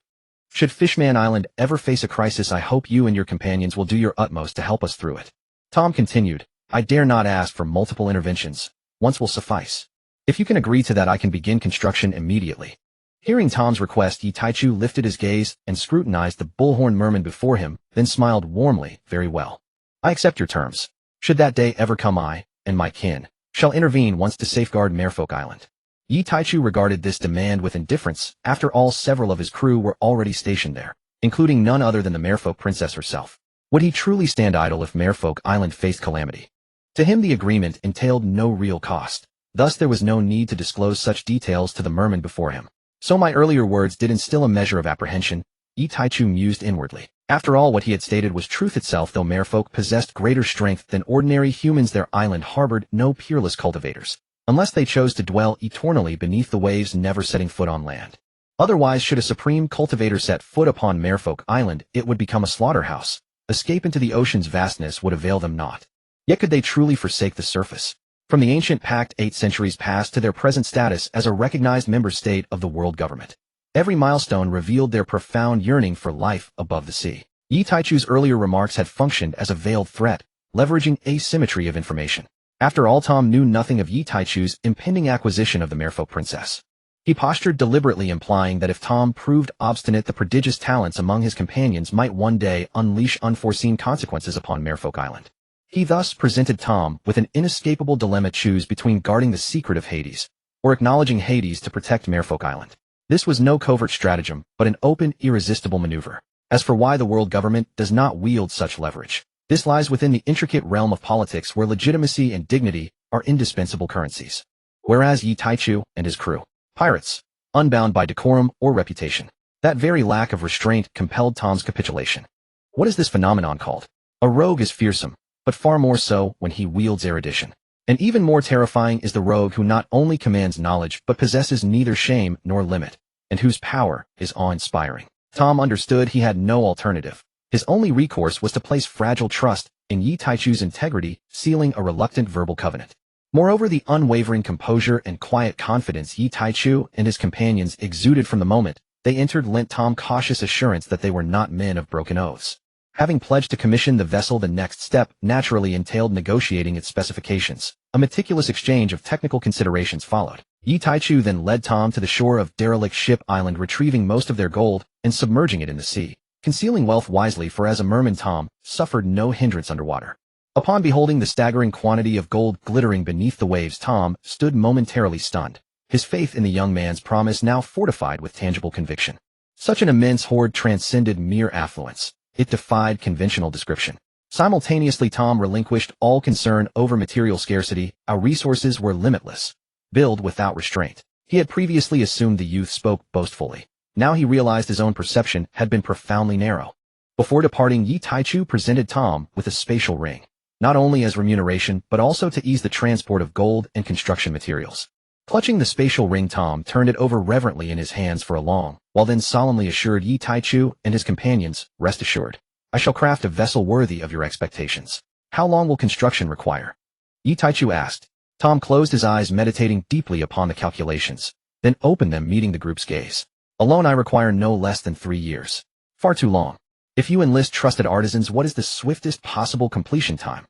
should Fishman Island ever face a crisis, I hope you and your companions will do your utmost to help us through it. Tom continued, I dare not ask for multiple interventions. Once will suffice. If you can agree to that, I can begin construction immediately. Hearing Tom's request, Yi Taichu lifted his gaze and scrutinized the bullhorn merman before him, then smiled warmly. Very well. I accept your terms. Should that day ever come, I, and my kin, shall intervene once to safeguard Merfolk Island. Yi Taichu regarded this demand with indifference. After all, several of his crew were already stationed there, including none other than the Merfolk princess herself. Would he truly stand idle if Merfolk Island faced calamity? To him, the agreement entailed no real cost. Thus, there was no need to disclose such details to the merman before him. So my earlier words did instill a measure of apprehension, Yi Taichu mused inwardly. After all, what he had stated was truth itself. Though Merfolk possessed greater strength than ordinary humans, their island harbored no peerless cultivators, unless they chose to dwell eternally beneath the waves, never setting foot on land. Otherwise, should a supreme cultivator set foot upon Merfolk Island, it would become a slaughterhouse. Escape into the ocean's vastness would avail them not. Yet could they truly forsake the surface? From the ancient pact 8 centuries past to their present status as a recognized member state of the world government, every milestone revealed their profound yearning for life above the sea. Yi Taichu's earlier remarks had functioned as a veiled threat, leveraging asymmetry of information. After all, Tom knew nothing of Yi Taichu's impending acquisition of the Merfolk princess. He postured deliberately, implying that if Tom proved obstinate, the prodigious talents among his companions might one day unleash unforeseen consequences upon Merfolk Island. He thus presented Tom with an inescapable dilemma: choose between guarding the secret of Hades, or acknowledging Hades to protect Merfolk Island. This was no covert stratagem, but an open, irresistible maneuver. As for why the world government does not wield such leverage, this lies within the intricate realm of politics, where legitimacy and dignity are indispensable currencies. Whereas Yi Taichu and his crew, pirates, unbound by decorum or reputation, that very lack of restraint compelled Tom's capitulation. What is this phenomenon called? A rogue is fearsome, but far more so when he wields erudition. And even more terrifying is the rogue who not only commands knowledge but possesses neither shame nor limit, and whose power is awe-inspiring. Tom understood he had no alternative. His only recourse was to place fragile trust in Yi Taichu's integrity, sealing a reluctant verbal covenant. Moreover, the unwavering composure and quiet confidence Yi Taichu and his companions exuded from the moment they entered lent Tom cautious assurance that they were not men of broken oaths. Having pledged to commission the vessel, the next step naturally entailed negotiating its specifications. A meticulous exchange of technical considerations followed. Yi Taichu then led Tom to the shore of derelict Ship Island, retrieving most of their gold and submerging it in the sea, concealing wealth wisely, for as a merman Tom suffered no hindrance underwater. Upon beholding the staggering quantity of gold glittering beneath the waves, Tom stood momentarily stunned, his faith in the young man's promise now fortified with tangible conviction. Such an immense hoard transcended mere affluence. It defied conventional description. Simultaneously, Tom relinquished all concern over material scarcity. Our resources were limitless. Build without restraint. He had previously assumed the youth spoke boastfully. Now he realized his own perception had been profoundly narrow. Before departing, Yi Taichu presented Tom with a spatial ring, not only as remuneration but also to ease the transport of gold and construction materials. Clutching the spatial ring, Tom turned it over reverently in his hands for a long while, then solemnly assured Yi Taichu and his companions, "Rest assured, I shall craft a vessel worthy of your expectations." "How long will construction require?" Yi Taichu asked. Tom closed his eyes, meditating deeply upon the calculations, then opened them, meeting the group's gaze. "Alone I require no less than 3 years. Far too long. If you enlist trusted artisans, what is the swiftest possible completion time?"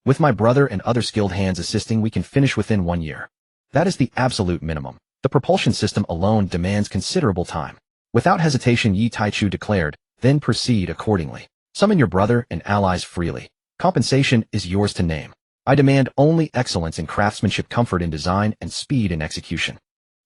"With my brother and other skilled hands assisting, we can finish within 1 year. That is the absolute minimum. The propulsion system alone demands considerable time." Without hesitation, Yi Taichu declared, "Then proceed accordingly. Summon your brother and allies freely. Compensation is yours to name. I demand only excellence in craftsmanship, comfort in design, and speed in execution."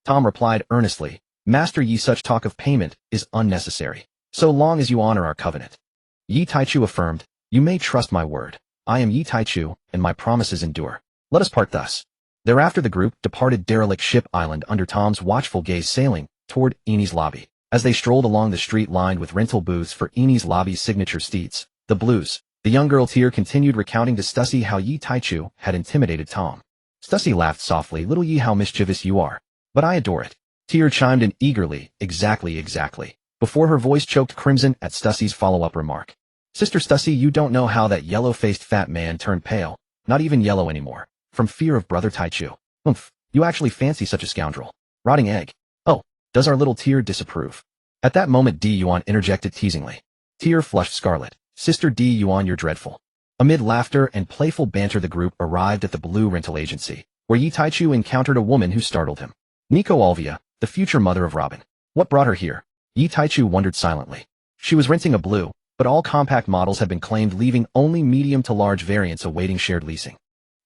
Tom replied earnestly, "Master Yi, such talk of payment is unnecessary, so long as you honor our covenant." Yi Taichu affirmed, "You may trust my word. I am Yi Taichu, and my promises endure. Let us part thus." Thereafter the group departed derelict Ship Island under Tom's watchful gaze, sailing toward Eni's lobby. As they strolled along the street lined with rental booths for Eni's lobby's signature steeds, the Blues, the young girl Tyr continued recounting to Stussy how Yi Taichu had intimidated Tom. Stussy laughed softly. "Little Yi, how mischievous you are. But I adore it." Tyr chimed in eagerly, Exactly, before her voice choked crimson at Stussy's follow-up remark. "Sister Stussy, you don't know how that yellow-faced fat man turned pale, not even yellow anymore, from fear of brother Taichu. Oomph, you actually fancy such a scoundrel. Rotting egg. Oh, does our little Tyr disapprove?" At that moment Gion interjected teasingly. Tyr flushed scarlet. "Sister Gion, you're dreadful." Amid laughter and playful banter, the group arrived at the Blue rental agency, where Yi Taichu encountered a woman who startled him. Nico Alvia, the future mother of Robin. What brought her here? Yi Taichu wondered silently. She was renting a Blue, but all compact models had been claimed, leaving only medium to large variants awaiting shared leasing.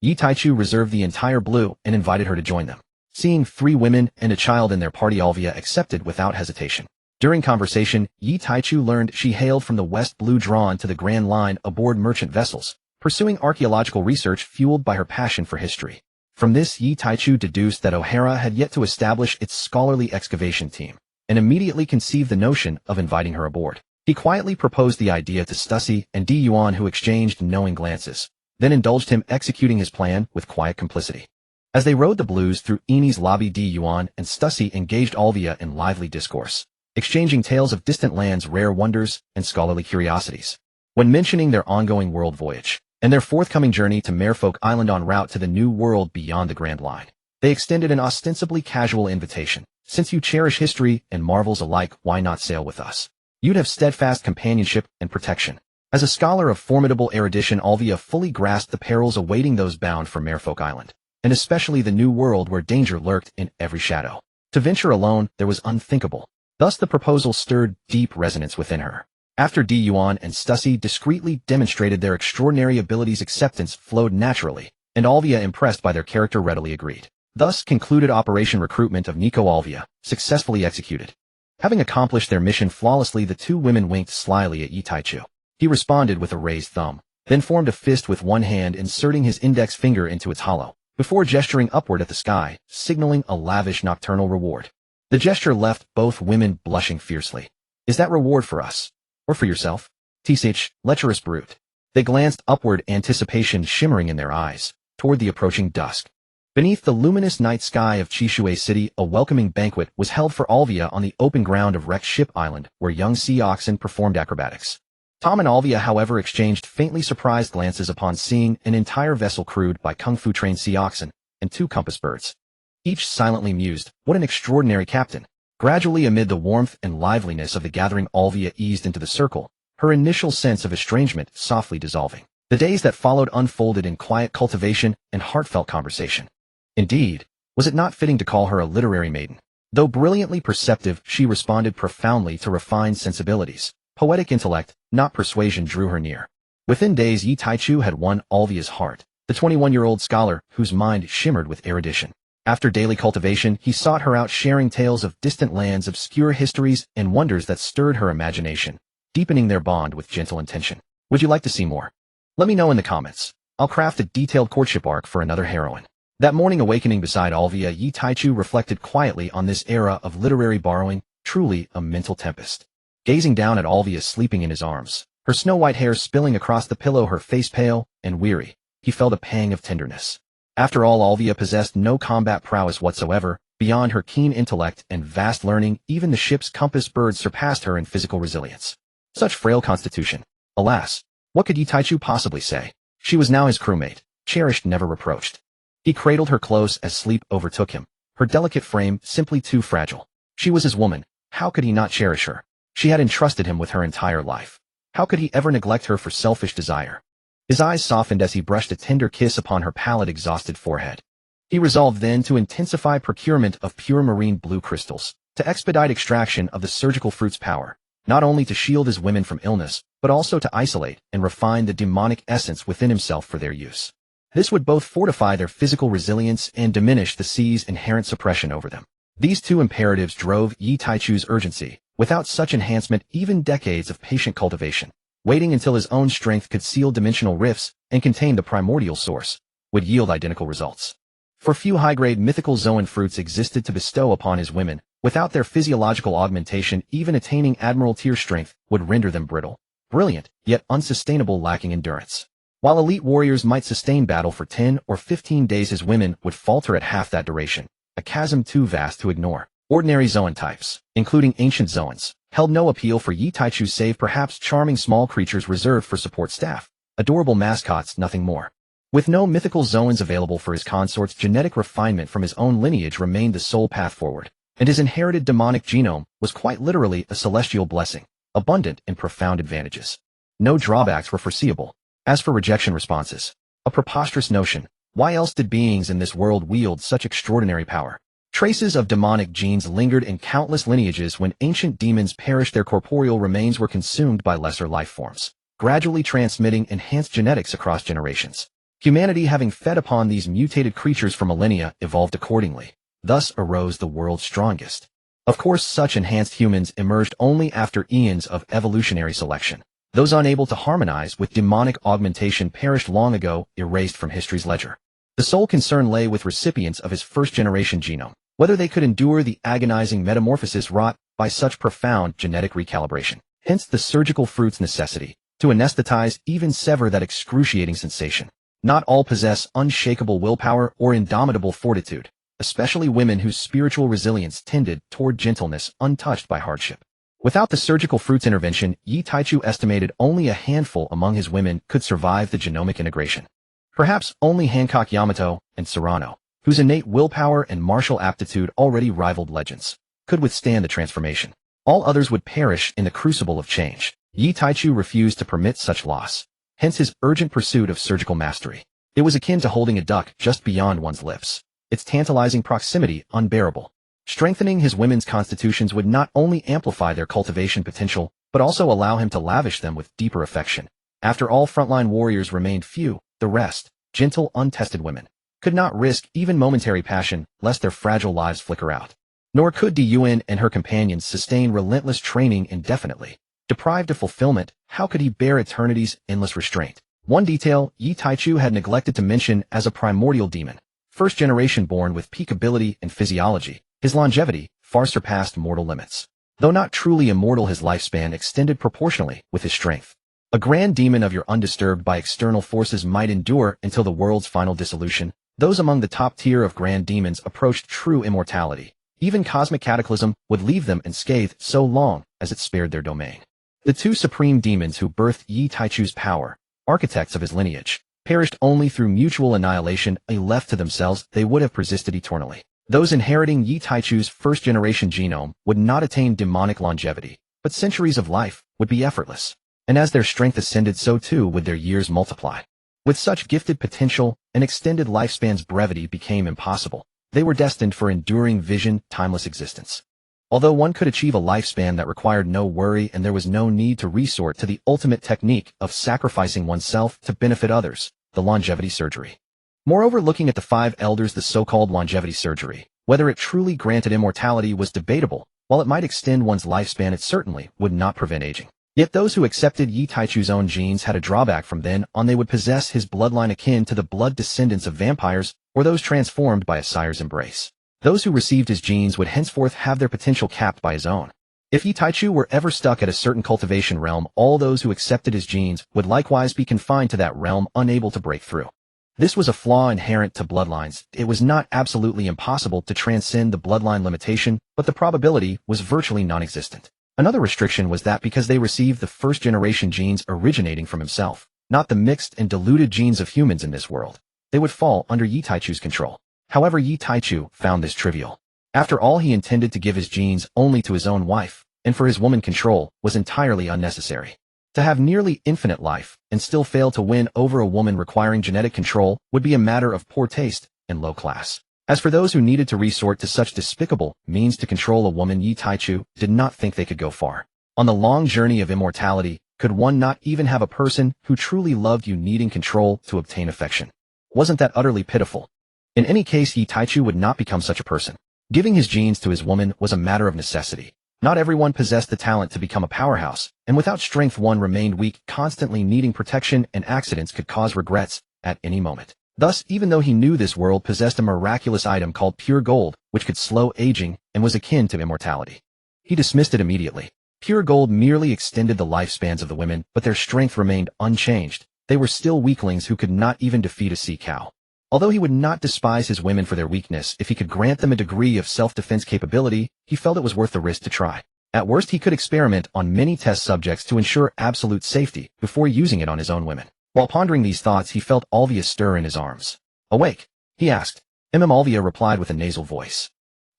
Yi Taichu reserved the entire Blue and invited her to join them. Seeing 3 women and a child in their party, Alvia accepted without hesitation. During conversation, Yi Taichu learned she hailed from the West, Blue drawn to the Grand Line aboard merchant vessels, pursuing archaeological research fueled by her passion for history. From this, Yi Taichu deduced that O'Hara had yet to establish its scholarly excavation team, and immediately conceived the notion of inviting her aboard. He quietly proposed the idea to Stussy and Yuan, who exchanged knowing glances, then indulged him executing his plan with quiet complicity. As they rode the Blues through Eni's lobby, Yuan and Stussy engaged Alvia in lively discourse, exchanging tales of distant lands, rare wonders, and scholarly curiosities. When mentioning their ongoing world voyage and their forthcoming journey to Merfolk Island en route to the new world beyond the Grand Line, they extended an ostensibly casual invitation. "Since you cherish history and marvels alike, why not sail with us? You'd have steadfast companionship and protection." As a scholar of formidable erudition, Alvia fully grasped the perils awaiting those bound for Merfolk Island, and especially the new world where danger lurked in every shadow. To venture alone there was unthinkable. Thus the proposal stirred deep resonance within her. After Gion and Stussy discreetly demonstrated their extraordinary abilities, acceptance flowed naturally, and Alvia, impressed by their character, readily agreed. Thus concluded Operation Recruitment of Nico Alvia, successfully executed. Having accomplished their mission flawlessly, the two women winked slyly at Yi Taichu. He responded with a raised thumb, then formed a fist with one hand, inserting his index finger into its hollow, before gesturing upward at the sky, signaling a lavish nocturnal reward. The gesture left both women blushing fiercely. Is that reward for us? Or for yourself? Tisich, lecherous brute. They glanced upward, anticipation shimmering in their eyes, toward the approaching dusk. Beneath the luminous night sky of Chishui City, a welcoming banquet was held for Alvia on the open ground of wrecked Ship Island, where young sea oxen performed acrobatics. Tom and Alvia, however, exchanged faintly surprised glances upon seeing an entire vessel crewed by kung fu-trained sea oxen and 2 compass birds. Each silently mused, what an extraordinary captain. Gradually, amid the warmth and liveliness of the gathering, Alvia eased into the circle, her initial sense of estrangement softly dissolving. The days that followed unfolded in quiet cultivation and heartfelt conversation. Indeed, was it not fitting to call her a literary maiden? Though brilliantly perceptive, she responded profoundly to refined sensibilities. Poetic intellect, not persuasion, drew her near. Within days, Yi Taichu had won Alvia's heart, the 21-year-old scholar whose mind shimmered with erudition. After daily cultivation, he sought her out, sharing tales of distant lands, obscure histories, and wonders that stirred her imagination, deepening their bond with gentle intention. Would you like to see more? Let me know in the comments. I'll craft a detailed courtship arc for another heroine. That morning, awakening beside Alvia, Yi Taichu reflected quietly on this era of literary borrowing, truly a mental tempest. Gazing down at Alvia sleeping in his arms, her snow-white hair spilling across the pillow, her face pale and weary, he felt a pang of tenderness. After all, Alvia possessed no combat prowess whatsoever. Beyond her keen intellect and vast learning, even the ship's compass birds surpassed her in physical resilience. Such frail constitution. Alas, what could Yi Taichu possibly say? She was now his crewmate, cherished, never reproached. He cradled her close as sleep overtook him, her delicate frame simply too fragile. She was his woman. How could he not cherish her? She had entrusted him with her entire life. How could he ever neglect her for selfish desire? His eyes softened as he brushed a tender kiss upon her pallid, exhausted forehead. He resolved then to intensify procurement of pure marine blue crystals, to expedite extraction of the surgical fruit's power, not only to shield his women from illness, but also to isolate and refine the demonic essence within himself for their use. This would both fortify their physical resilience and diminish the sea's inherent suppression over them. These two imperatives drove Yi Taichu's urgency. Without such enhancement, even decades of patient cultivation, waiting until his own strength could seal dimensional rifts and contain the primordial source, would yield identical results. For few high-grade mythical Zoan fruits existed to bestow upon his women. Without their physiological augmentation, even attaining Admiral tier strength would render them brittle, brilliant, yet unsustainable, lacking endurance. While elite warriors might sustain battle for 10 or 15 days, his women would falter at half that duration, a chasm too vast to ignore. Ordinary Zoan types, including ancient Zoans, held no appeal for Yi Taichu save perhaps charming small creatures reserved for support staff, adorable mascots, nothing more. With no mythical Zoans available for his consorts, genetic refinement from his own lineage remained the sole path forward, and his inherited demonic genome was quite literally a celestial blessing, abundant in profound advantages. No drawbacks were foreseeable. As for rejection responses, a preposterous notion. Why else did beings in this world wield such extraordinary power? Traces of demonic genes lingered in countless lineages. When ancient demons perished, their corporeal remains were consumed by lesser life forms, gradually transmitting enhanced genetics across generations. Humanity, having fed upon these mutated creatures for millennia, evolved accordingly. Thus arose the world's strongest. Of course, such enhanced humans emerged only after eons of evolutionary selection. Those unable to harmonize with demonic augmentation perished long ago, erased from history's ledger. The sole concern lay with recipients of his first-generation genome, whether they could endure the agonizing metamorphosis wrought by such profound genetic recalibration. Hence the surgical fruit's necessity, to anesthetize, even sever that excruciating sensation. Not all possess unshakable willpower or indomitable fortitude, especially women whose spiritual resilience tended toward gentleness untouched by hardship. Without the surgical fruit's intervention, Yi Taichu estimated only a handful among his women could survive the genomic integration. Perhaps only Hancock Yamato and Serrano, whose innate willpower and martial aptitude already rivaled legends, could withstand the transformation. All others would perish in the crucible of change. Yi Taichu refused to permit such loss, hence his urgent pursuit of surgical mastery. It was akin to holding a duck just beyond one's lips, its tantalizing proximity unbearable. Strengthening his women's constitutions would not only amplify their cultivation potential, but also allow him to lavish them with deeper affection. After all, frontline warriors remained few, the rest, gentle, untested women, could not risk even momentary passion lest their fragile lives flicker out. Nor could Gion and her companions sustain relentless training indefinitely. Deprived of fulfillment, how could he bear eternity's endless restraint? One detail Yi Taichu had neglected to mention: as a primordial demon, first generation born with peak ability and physiology, his longevity far surpassed mortal limits. Though not truly immortal, his lifespan extended proportionally with his strength. A grand demon of your undisturbed by external forces might endure until the world's final dissolution. Those among the top tier of grand demons approached true immortality. Even cosmic cataclysm would leave them unscathed so long as it spared their domain. The two supreme demons who birthed Yi Taichu's power, architects of his lineage, perished only through mutual annihilation. Left to themselves, they would have persisted eternally. Those inheriting Yi Taichu's first-generation genome would not attain demonic longevity, but centuries of life would be effortless. And as their strength ascended, so too would their years multiply. With such gifted potential, an extended lifespan's brevity became impossible. They were destined for enduring vision, timeless existence. Although one could achieve a lifespan that required no worry and there was no need to resort to the ultimate technique of sacrificing oneself to benefit others, the longevity surgery. Moreover, looking at the five elders, the so-called longevity surgery, whether it truly granted immortality was debatable. While it might extend one's lifespan, it certainly would not prevent aging. Yet those who accepted Yi Taichu's own genes had a drawback. From then on, they would possess his bloodline akin to the blood descendants of vampires or those transformed by a sire's embrace. Those who received his genes would henceforth have their potential capped by his own. If Yi Taichu were ever stuck at a certain cultivation realm, all those who accepted his genes would likewise be confined to that realm, unable to break through. This was a flaw inherent to bloodlines. It was not absolutely impossible to transcend the bloodline limitation, but the probability was virtually non-existent. Another restriction was that because they received the first-generation genes originating from himself, not the mixed and diluted genes of humans in this world, they would fall under Yi Taichu's control. However, Yi Taichu found this trivial. After all, he intended to give his genes only to his own wife, and for his woman, control was entirely unnecessary. To have nearly infinite life and still fail to win over a woman requiring genetic control would be a matter of poor taste and low class. As for those who needed to resort to such despicable means to control a woman, Yi Taichu did not think they could go far. On the long journey of immortality, could one not even have a person who truly loved you needing control to obtain affection? Wasn't that utterly pitiful? In any case, Yi Taichu would not become such a person. Giving his genes to his woman was a matter of necessity. Not everyone possessed the talent to become a powerhouse, and without strength one remained weak, constantly needing protection, and accidents could cause regrets at any moment. Thus, even though he knew this world possessed a miraculous item called pure gold, which could slow aging and was akin to immortality, he dismissed it immediately. Pure gold merely extended the lifespans of the women, but their strength remained unchanged. They were still weaklings who could not even defeat a sea cow. Although he would not despise his women for their weakness if he could grant them a degree of self-defense capability, he felt it was worth the risk to try. At worst, he could experiment on many test subjects to ensure absolute safety before using it on his own women. While pondering these thoughts, he felt Alvia stir in his arms. "Awake?" he asked. Alvia replied with a nasal voice.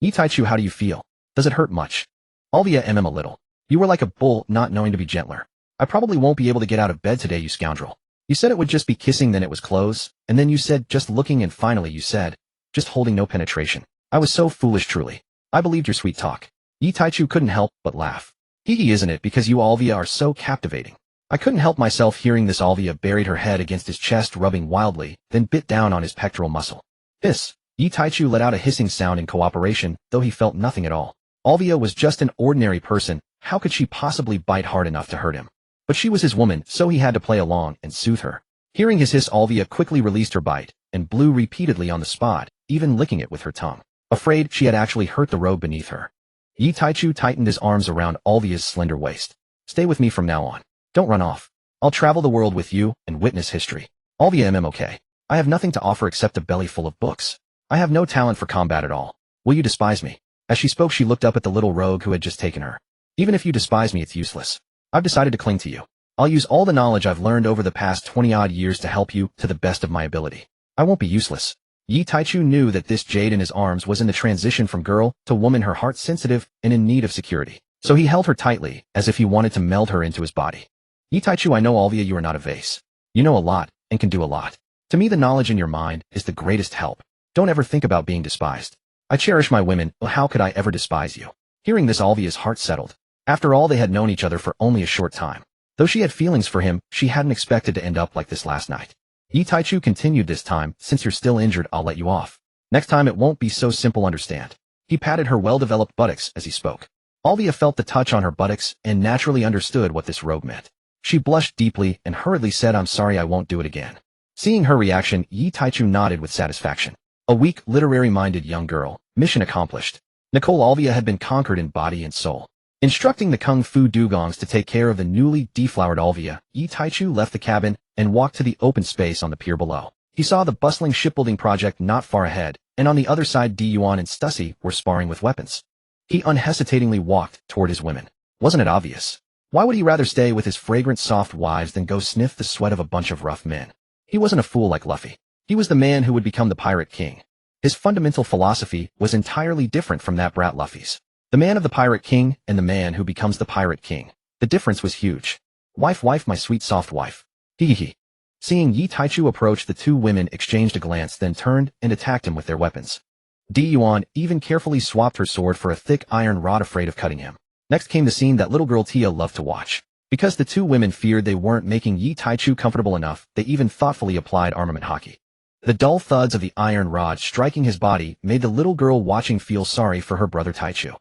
"Yi Taichu, how do you feel? Does it hurt much?" Alvia, a little. "You were like a bull, not knowing to be gentler. I probably won't be able to get out of bed today, you scoundrel. You said it would just be kissing, then it was clothes, and then you said just looking, and finally you said just holding, no penetration. I was so foolish, truly. I believed your sweet talk." Yi Taichu couldn't help but laugh. "Hee, isn't it because you, Alvia, are so captivating?" I couldn't help myself hearing this. Alvia buried her head against his chest, rubbing wildly, then bit down on his pectoral muscle. "Hiss!" Yi Taichu let out a hissing sound in cooperation, though he felt nothing at all. Alvia was just an ordinary person. How could she possibly bite hard enough to hurt him? But she was his woman, so he had to play along and soothe her. Hearing his hiss, Alvia quickly released her bite and blew repeatedly on the spot, even licking it with her tongue. Afraid she had actually hurt the robe beneath her, Yi Taichu tightened his arms around Alvia's slender waist. "Stay with me from now on. Don't run off. I'll travel the world with you and witness history. Alvia, okay. I have nothing to offer except a belly full of books. I have no talent for combat at all. Will you despise me?" As she spoke, she looked up at the little rogue who had just taken her. "Even if you despise me, it's useless. I've decided to cling to you. I'll use all the knowledge I've learned over the past 20-odd years to help you to the best of my ability. I won't be useless." Yi Taichu knew that this jade in his arms was in the transition from girl to woman, her heart sensitive and in need of security. So he held her tightly, as if he wanted to meld her into his body. "Yi Taichu, I know, Alvia, you are not a vase. You know a lot, and can do a lot. To me, the knowledge in your mind is the greatest help. Don't ever think about being despised. I cherish my women, oh how could I ever despise you? Hearing this Alvia's heart settled. After all they had known each other for only a short time. Though she had feelings for him, she hadn't expected to end up like this last night. Yi Taichu continued this time, since you're still injured I'll let you off. Next time it won't be so simple understand. He patted her well-developed buttocks as he spoke. Alvia felt the touch on her buttocks and naturally understood what this robe meant. She blushed deeply and hurriedly said I'm sorry I won't do it again. Seeing her reaction, Yi Taichu nodded with satisfaction. A weak, literary-minded young girl. Mission accomplished. Nicole Alvia had been conquered in body and soul. Instructing the Kung Fu dugongs to take care of the newly deflowered Alvia, Yi Taichu left the cabin and walked to the open space on the pier below. He saw the bustling shipbuilding project not far ahead, and on the other side Gion and Stussy were sparring with weapons. He unhesitatingly walked toward his women. Wasn't it obvious? Why would he rather stay with his fragrant soft wives than go sniff the sweat of a bunch of rough men? He wasn't a fool like Luffy. He was the man who would become the pirate king. His fundamental philosophy was entirely different from that brat Luffy's. The man of the pirate king and the man who becomes the pirate king. The difference was huge. Wife, my sweet soft wife. Hee. Seeing Yi Taichu approach, the two women exchanged a glance, then turned and attacked him with their weapons. Yuan even carefully swapped her sword for a thick iron rod, afraid of cutting him. Next came the scene that little girl Tia loved to watch. Because the two women feared they weren't making Yi Taichu comfortable enough, they even thoughtfully applied armament hockey. The dull thuds of the iron rod striking his body made the little girl watching feel sorry for her brother Taichu.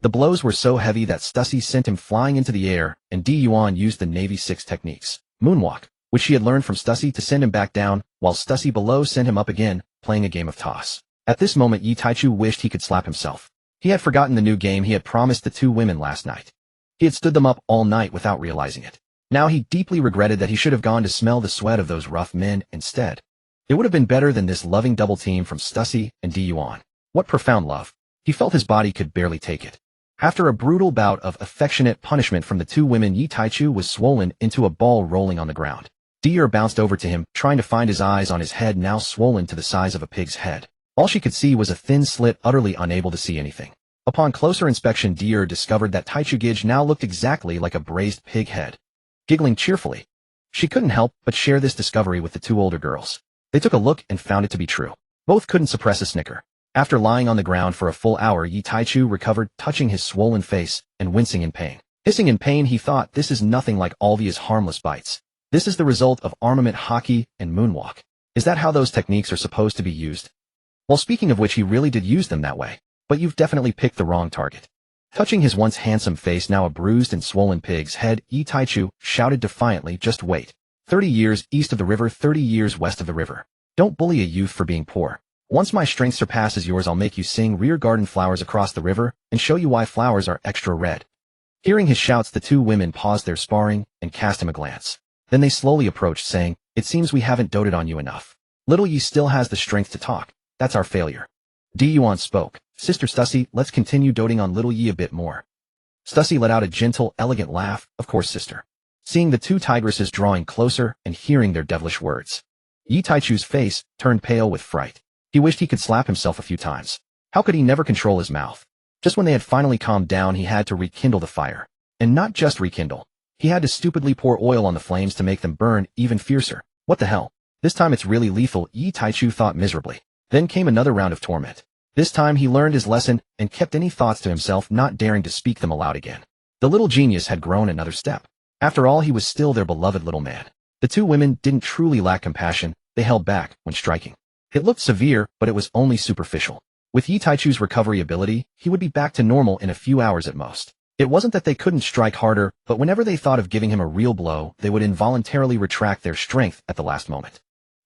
The blows were so heavy that Stussy sent him flying into the air, and Yuan used the Navy 6 techniques, moonwalk, which she had learned from Stussy, to send him back down, while Stussy below sent him up again, playing a game of toss. At this moment Yi Taichu wished he could slap himself. He had forgotten the new game he had promised the two women last night. He had stood them up all night without realizing it. Now he deeply regretted that he should have gone to smell the sweat of those rough men instead. It would have been better than this loving double team from Stussy and Yuan. What profound love. He felt his body could barely take it. After a brutal bout of affectionate punishment from the two women, Yi Taichu was swollen into a ball rolling on the ground. Dier bounced over to him, trying to find his eyes on his head, now swollen to the size of a pig's head. All she could see was a thin slit, utterly unable to see anything. Upon closer inspection, Dier discovered that Taichu Gij now looked exactly like a braised pig head. Giggling cheerfully, she couldn't help but share this discovery with the two older girls. They took a look and found it to be true. Both couldn't suppress a snicker. After lying on the ground for a full hour, Yi Taichu recovered, touching his swollen face and wincing in pain. Hissing in pain, he thought, this is nothing like Alvia's harmless bites. This is the result of armament hockey and moonwalk. Is that how those techniques are supposed to be used? Well, speaking of which, he really did use them that way. But you've definitely picked the wrong target. Touching his once handsome face, now a bruised and swollen pig's head, Yi Taichu shouted defiantly, just wait. 30 years east of the river, 30 years west of the river. Don't bully a youth for being poor. Once my strength surpasses yours, I'll make you sing rear garden flowers across the river and show you why flowers are extra red. Hearing his shouts, the two women paused their sparring and cast him a glance. Then they slowly approached, saying, it seems we haven't doted on you enough. Little Yi still has the strength to talk. That's our failure. Yuan spoke. Sister Stussy, let's continue doting on little Yi a bit more. Stussy let out a gentle, elegant laugh. Of course, sister. Seeing the two tigresses drawing closer and hearing their devilish words, Yi Taichu's face turned pale with fright. He wished he could slap himself a few times. How could he never control his mouth? Just when they had finally calmed down, he had to rekindle the fire. And not just rekindle. He had to stupidly pour oil on the flames to make them burn even fiercer. What the hell? This time it's really lethal, Yi Taichu thought miserably. Then came another round of torment. This time he learned his lesson and kept any thoughts to himself, not daring to speak them aloud again. The little genius had grown another step. After all, he was still their beloved little man. The two women didn't truly lack compassion. They held back when striking. It looked severe, but it was only superficial. With Yi Taichu's recovery ability, he would be back to normal in a few hours at most. It wasn't that they couldn't strike harder, but whenever they thought of giving him a real blow, they would involuntarily retract their strength at the last moment.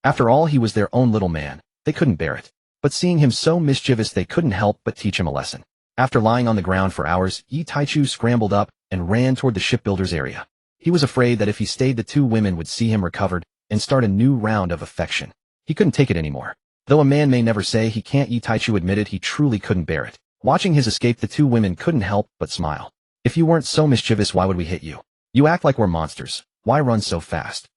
After all, he was their own little man. They couldn't bear it. But seeing him so mischievous, they couldn't help but teach him a lesson. After lying on the ground for hours, Yi Taichu scrambled up and ran toward the shipbuilder's area. He was afraid that if he stayed, the two women would see him recovered and start a new round of affection. He couldn't take it anymore. Though a man may never say he can't, Yi Taichu admitted he truly couldn't bear it. Watching his escape, the two women couldn't help but smile. If you weren't so mischievous, why would we hit you? You act like we're monsters. Why run so fast?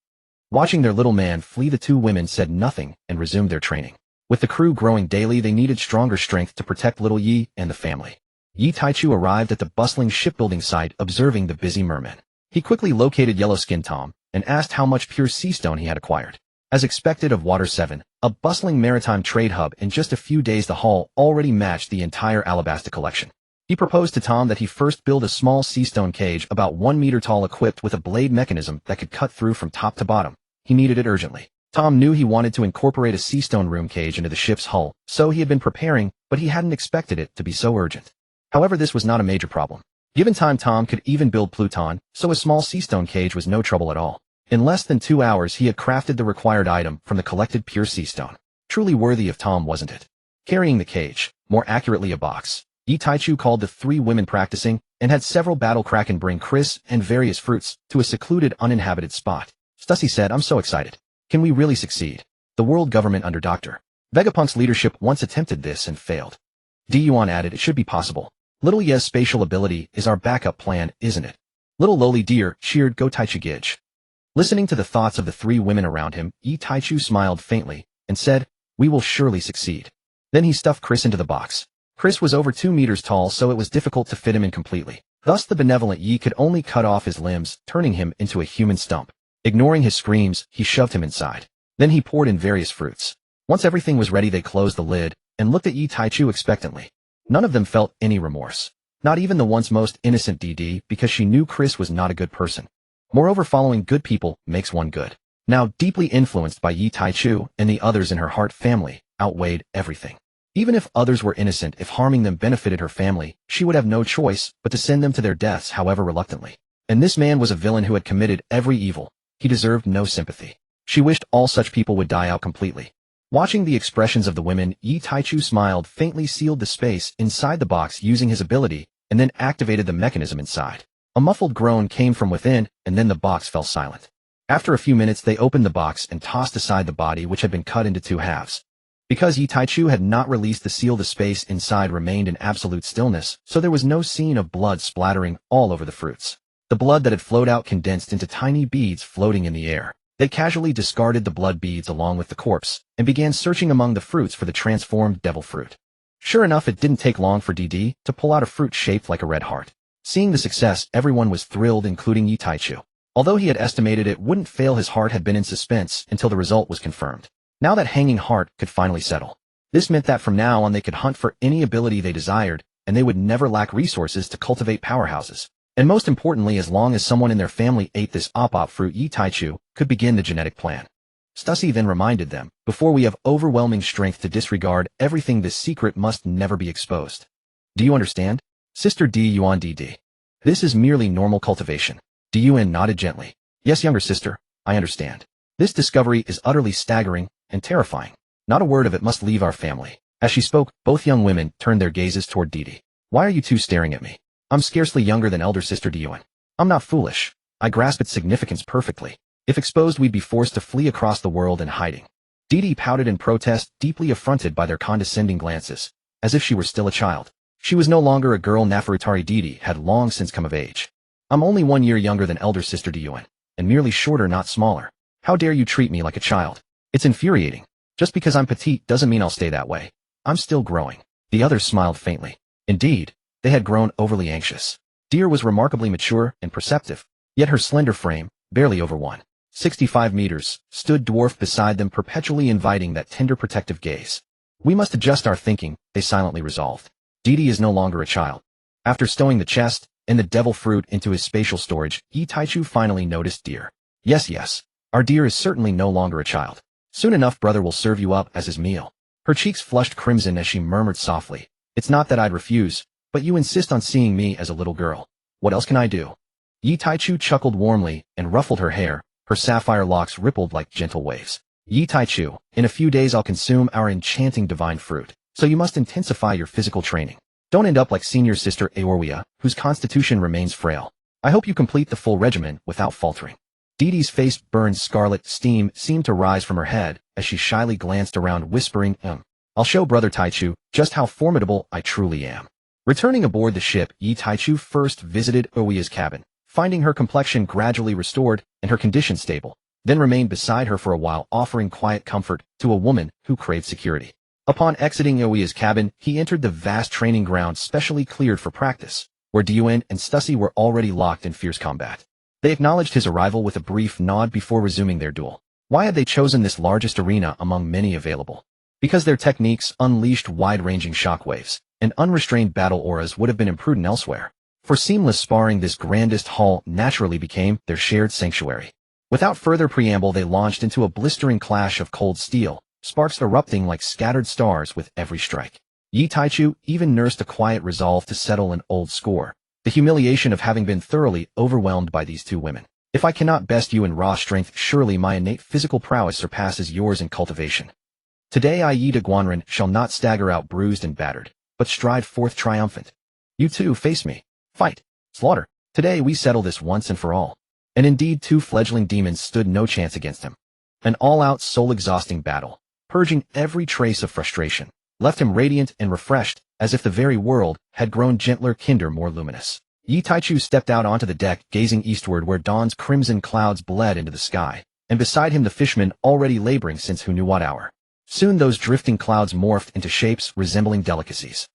Watching their little man flee, the two women said nothing and resumed their training. With the crew growing daily, they needed stronger strength to protect little Yi and the family. Yi Taichu arrived at the bustling shipbuilding site, observing the busy mermen. He quickly located Yellow Skin Tom and asked how much pure sea stone he had acquired. As expected of Water 7, a bustling maritime trade hub, in just a few days the haul already matched the entire Alabasta collection. He proposed to Tom that he first build a small seastone cage about 1 meter tall equipped with a blade mechanism that could cut through from top to bottom. He needed it urgently. Tom knew he wanted to incorporate a seastone room cage into the ship's hull, so he had been preparing, but he hadn't expected it to be so urgent. However, this was not a major problem. Given time, Tom could even build Pluton, so a small seastone cage was no trouble at all. In less than 2 hours he had crafted the required item from the collected pure seastone. Truly worthy of Tom, wasn't it? Carrying the cage, more accurately a box, Yi Taichu called the 3 women practicing and had several battle kraken bring Chris and various fruits to a secluded uninhabited spot. Stussy said, "I'm so excited. Can we really succeed? The world government under Dr. Vegapunk's leadership once attempted this and failed." Gion added, "It should be possible. Little Ye's spatial ability is our backup plan, isn't it?" Little lowly deer cheered Go Taichu Gij. Listening to the thoughts of the 3 women around him, Yi Taichu smiled faintly and said, "We will surely succeed." Then he stuffed Chris into the box. Chris was over 2 meters tall, so it was difficult to fit him in completely. Thus the benevolent Yi could only cut off his limbs, turning him into a human stump. Ignoring his screams, he shoved him inside. Then he poured in various fruits. Once everything was ready, they closed the lid and looked at Yi Taichu expectantly. None of them felt any remorse. Not even the once most innocent DD, because she knew Chris was not a good person. Moreover, following good people makes one good. Now deeply influenced by Yi Taichu and the others in her heart family, outweighed everything. Even if others were innocent, if harming them benefited her family, she would have no choice but to send them to their deaths, however reluctantly. And this man was a villain who had committed every evil. He deserved no sympathy. She wished all such people would die out completely. Watching the expressions of the women, Yi Taichu smiled faintly, sealed the space inside the box using his ability, and then activated the mechanism inside. A muffled groan came from within, and then the box fell silent. After a few minutes they opened the box and tossed aside the body, which had been cut into 2 halves. Because Yi Taichu had not released the seal, the space inside remained in absolute stillness, so there was no scene of blood splattering all over the fruits. The blood that had flowed out condensed into tiny beads floating in the air. They casually discarded the blood beads along with the corpse, and began searching among the fruits for the transformed devil fruit. Sure enough, it didn't take long for DD to pull out a fruit shaped like a red heart. Seeing the success, everyone was thrilled, including Yi Taichu. Although he had estimated it wouldn't fail, his heart had been in suspense until the result was confirmed. Now that hanging heart could finally settle. This meant that from now on they could hunt for any ability they desired, and they would never lack resources to cultivate powerhouses. And most importantly, as long as someone in their family ate this op fruit, Yi Taichu could begin the genetic plan. Stussy then reminded them, "Before we have overwhelming strength to disregard everything, this secret must never be exposed. Do you understand? Sister D Yuan DD. This is merely normal cultivation." Diyuan nodded gently. "Yes, younger sister, I understand. This discovery is utterly staggering and terrifying. Not a word of it must leave our family." As she spoke, both young women turned their gazes toward Didi. "Why are you two staring at me? I'm scarcely younger than elder sister Diyuan. I'm not foolish. I grasp its significance perfectly. If exposed, we'd be forced to flee across the world in hiding." Didi pouted in protest, deeply affronted by their condescending glances, as if she were still a child. She was no longer a girl. Nefertari Didi had long since come of age. "I'm only 1 year younger than elder sister Diyuan, and merely shorter, not smaller. How dare you treat me like a child? It's infuriating. Just because I'm petite doesn't mean I'll stay that way. I'm still growing." The others smiled faintly. Indeed, they had grown overly anxious. Deer was remarkably mature and perceptive, yet her slender frame, barely over 165 meters, stood dwarfed beside them, perpetually inviting that tender protective gaze. "We must adjust our thinking," they silently resolved. Didi is no longer a child. After stowing the chest and the devil fruit into his spatial storage, Yi Taichu finally noticed Deer. Yes, our Deer is certainly no longer a child. Soon enough brother will serve you up as his meal." Her cheeks flushed crimson as she murmured softly, "It's not that I'd refuse, but you insist on seeing me as a little girl. What else can I do?" Yi Taichu chuckled warmly and ruffled her hair. Her sapphire locks rippled like gentle waves. "Yi Taichu, in a few days I'll consume our enchanting divine fruit, so you must intensify your physical training. Don't end up like senior sister Aorwea, whose constitution remains frail. I hope you complete the full regimen without faltering." Didi's face burned scarlet. Steam seemed to rise from her head as she shyly glanced around, whispering, I'll show Brother Taichu just how formidable I truly am." Returning aboard the ship, Yi Taichu first visited Aorwea's cabin, finding her complexion gradually restored and her condition stable, then remained beside her for a while, offering quiet comfort to a woman who craved security. Upon exiting Aorwea's cabin, he entered the vast training ground specially cleared for practice, where Diyuan and Stussy were already locked in fierce combat. They acknowledged his arrival with a brief nod before resuming their duel. Why had they chosen this largest arena among many available? Because their techniques unleashed wide-ranging shockwaves, and unrestrained battle auras would have been imprudent elsewhere. For seamless sparring, this grandest hall naturally became their shared sanctuary. Without further preamble, they launched into a blistering clash of cold steel, sparks erupting like scattered stars with every strike. Yi Taichu even nursed a quiet resolve to settle an old score, the humiliation of having been thoroughly overwhelmed by these two women. If I cannot best you in raw strength, surely my innate physical prowess surpasses yours in cultivation. Today I, Yi de Guanren, shall not stagger out bruised and battered, but stride forth triumphant. You two face me. Fight. Slaughter. Today we settle this once and for all. And indeed, two fledgling demons stood no chance against him. An all-out, soul-exhausting battle, purging every trace of frustration, left him radiant and refreshed, as if the very world had grown gentler, kinder, more luminous. Yi Taichu stepped out onto the deck, gazing eastward where dawn's crimson clouds bled into the sky, and beside him the fishmen already laboring since who knew what hour. Soon those drifting clouds morphed into shapes resembling delicacies.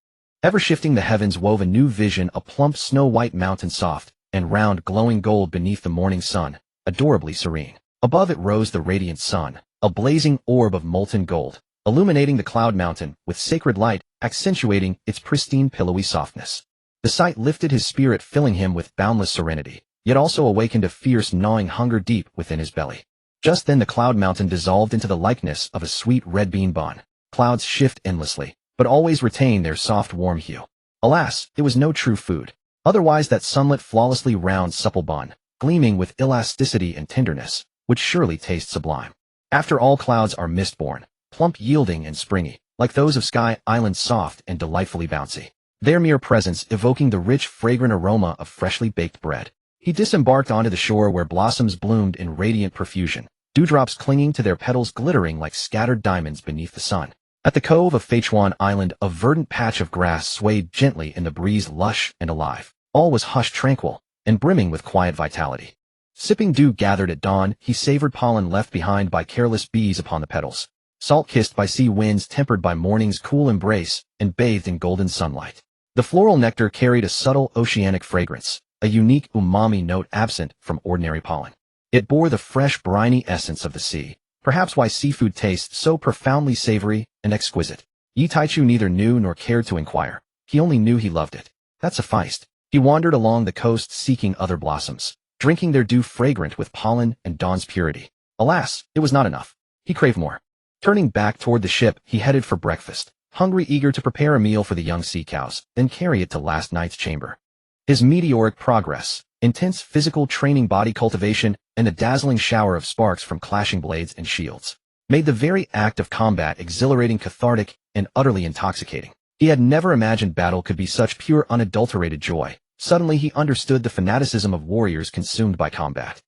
Ever shifting the heavens wove a new vision, a plump snow-white mountain, soft and round, glowing gold beneath the morning sun, adorably serene. Above it rose the radiant sun, a blazing orb of molten gold, illuminating the cloud mountain with sacred light, accentuating its pristine pillowy softness. The sight lifted his spirit, filling him with boundless serenity, yet also awakened a fierce gnawing hunger deep within his belly. Just then the cloud mountain dissolved into the likeness of a sweet red bean bun. Clouds shift endlessly, but always retain their soft warm hue. Alas, it was no true food. Otherwise that sunlit, flawlessly round, supple bun, gleaming with elasticity and tenderness, would surely taste sublime. After all, clouds are mist-born, plump, yielding, and springy, like those of Sky Island, soft and delightfully bouncy. Their mere presence evoking the rich, fragrant aroma of freshly baked bread. He disembarked onto the shore where blossoms bloomed in radiant profusion, dewdrops clinging to their petals glittering like scattered diamonds beneath the sun. At the cove of Gion Island, a verdant patch of grass swayed gently in the breeze, lush and alive. All was hushed, tranquil, and brimming with quiet vitality. Sipping dew gathered at dawn, he savored pollen left behind by careless bees upon the petals, salt-kissed by sea winds, tempered by morning's cool embrace, and bathed in golden sunlight. The floral nectar carried a subtle oceanic fragrance, a unique umami note absent from ordinary pollen. It bore the fresh, briny essence of the sea, perhaps why seafood tastes so profoundly savory and exquisite. Yi Taichu neither knew nor cared to inquire. He only knew he loved it. That sufficed. He wandered along the coast seeking other blossoms, drinking their dew fragrant with pollen and dawn's purity. Alas, it was not enough. He craved more. Turning back toward the ship, he headed for breakfast, hungry, eager to prepare a meal for the young sea cows, then carry it to last night's chamber. His meteoric progress, intense physical training, body cultivation, and a dazzling shower of sparks from clashing blades and shields made the very act of combat exhilarating, cathartic, and utterly intoxicating. He had never imagined battle could be such pure, unadulterated joy. Suddenly he understood the fanaticism of warriors consumed by combat.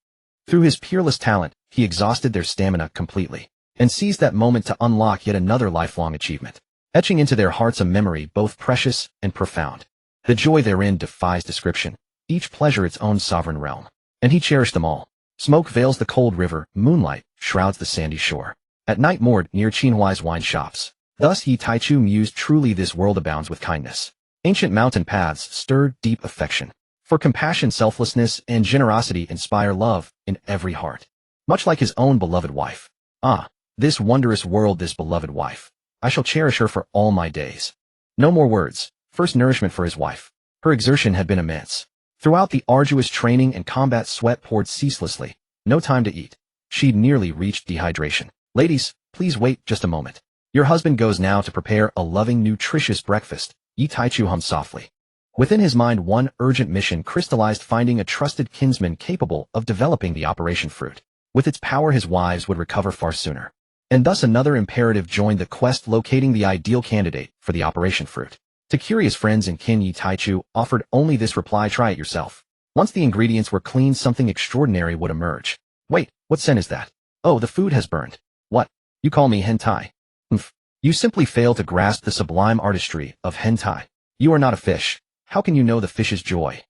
Through his peerless talent, he exhausted their stamina completely, and seized that moment to unlock yet another lifelong achievement, etching into their hearts a memory both precious and profound. The joy therein defies description, each pleasure its own sovereign realm, and he cherished them all. Smoke veils the cold river, moonlight shrouds the sandy shore. At night moored near Qinhuai's wine shops. Thus Yi Taichu mused, truly this world abounds with kindness. Ancient mountain paths stir deep affection. For compassion, selflessness, and generosity inspire love in every heart. Much like his own beloved wife. Ah, this wondrous world, this beloved wife. I shall cherish her for all my days. No more words. First nourishment for his wife. Her exertion had been immense. Throughout the arduous training and combat, sweat poured ceaselessly. No time to eat. She'd nearly reached dehydration. Ladies, please wait just a moment. Your husband goes now to prepare a loving, nutritious breakfast. Yi Taichu hummed softly. Within his mind, one urgent mission crystallized, finding a trusted kinsman capable of developing the operation fruit. With its power, his wives would recover far sooner. And thus another imperative joined the quest, locating the ideal candidate for the operation fruit. To curious friends and kin, Yi Taichu offered only this reply: try it yourself. Once the ingredients were clean, something extraordinary would emerge. Wait, what scent is that? Oh, the food has burned. What? You call me hentai? Humph. You simply fail to grasp the sublime artistry of hentai. You are not a fish. How can you know the fish's joy?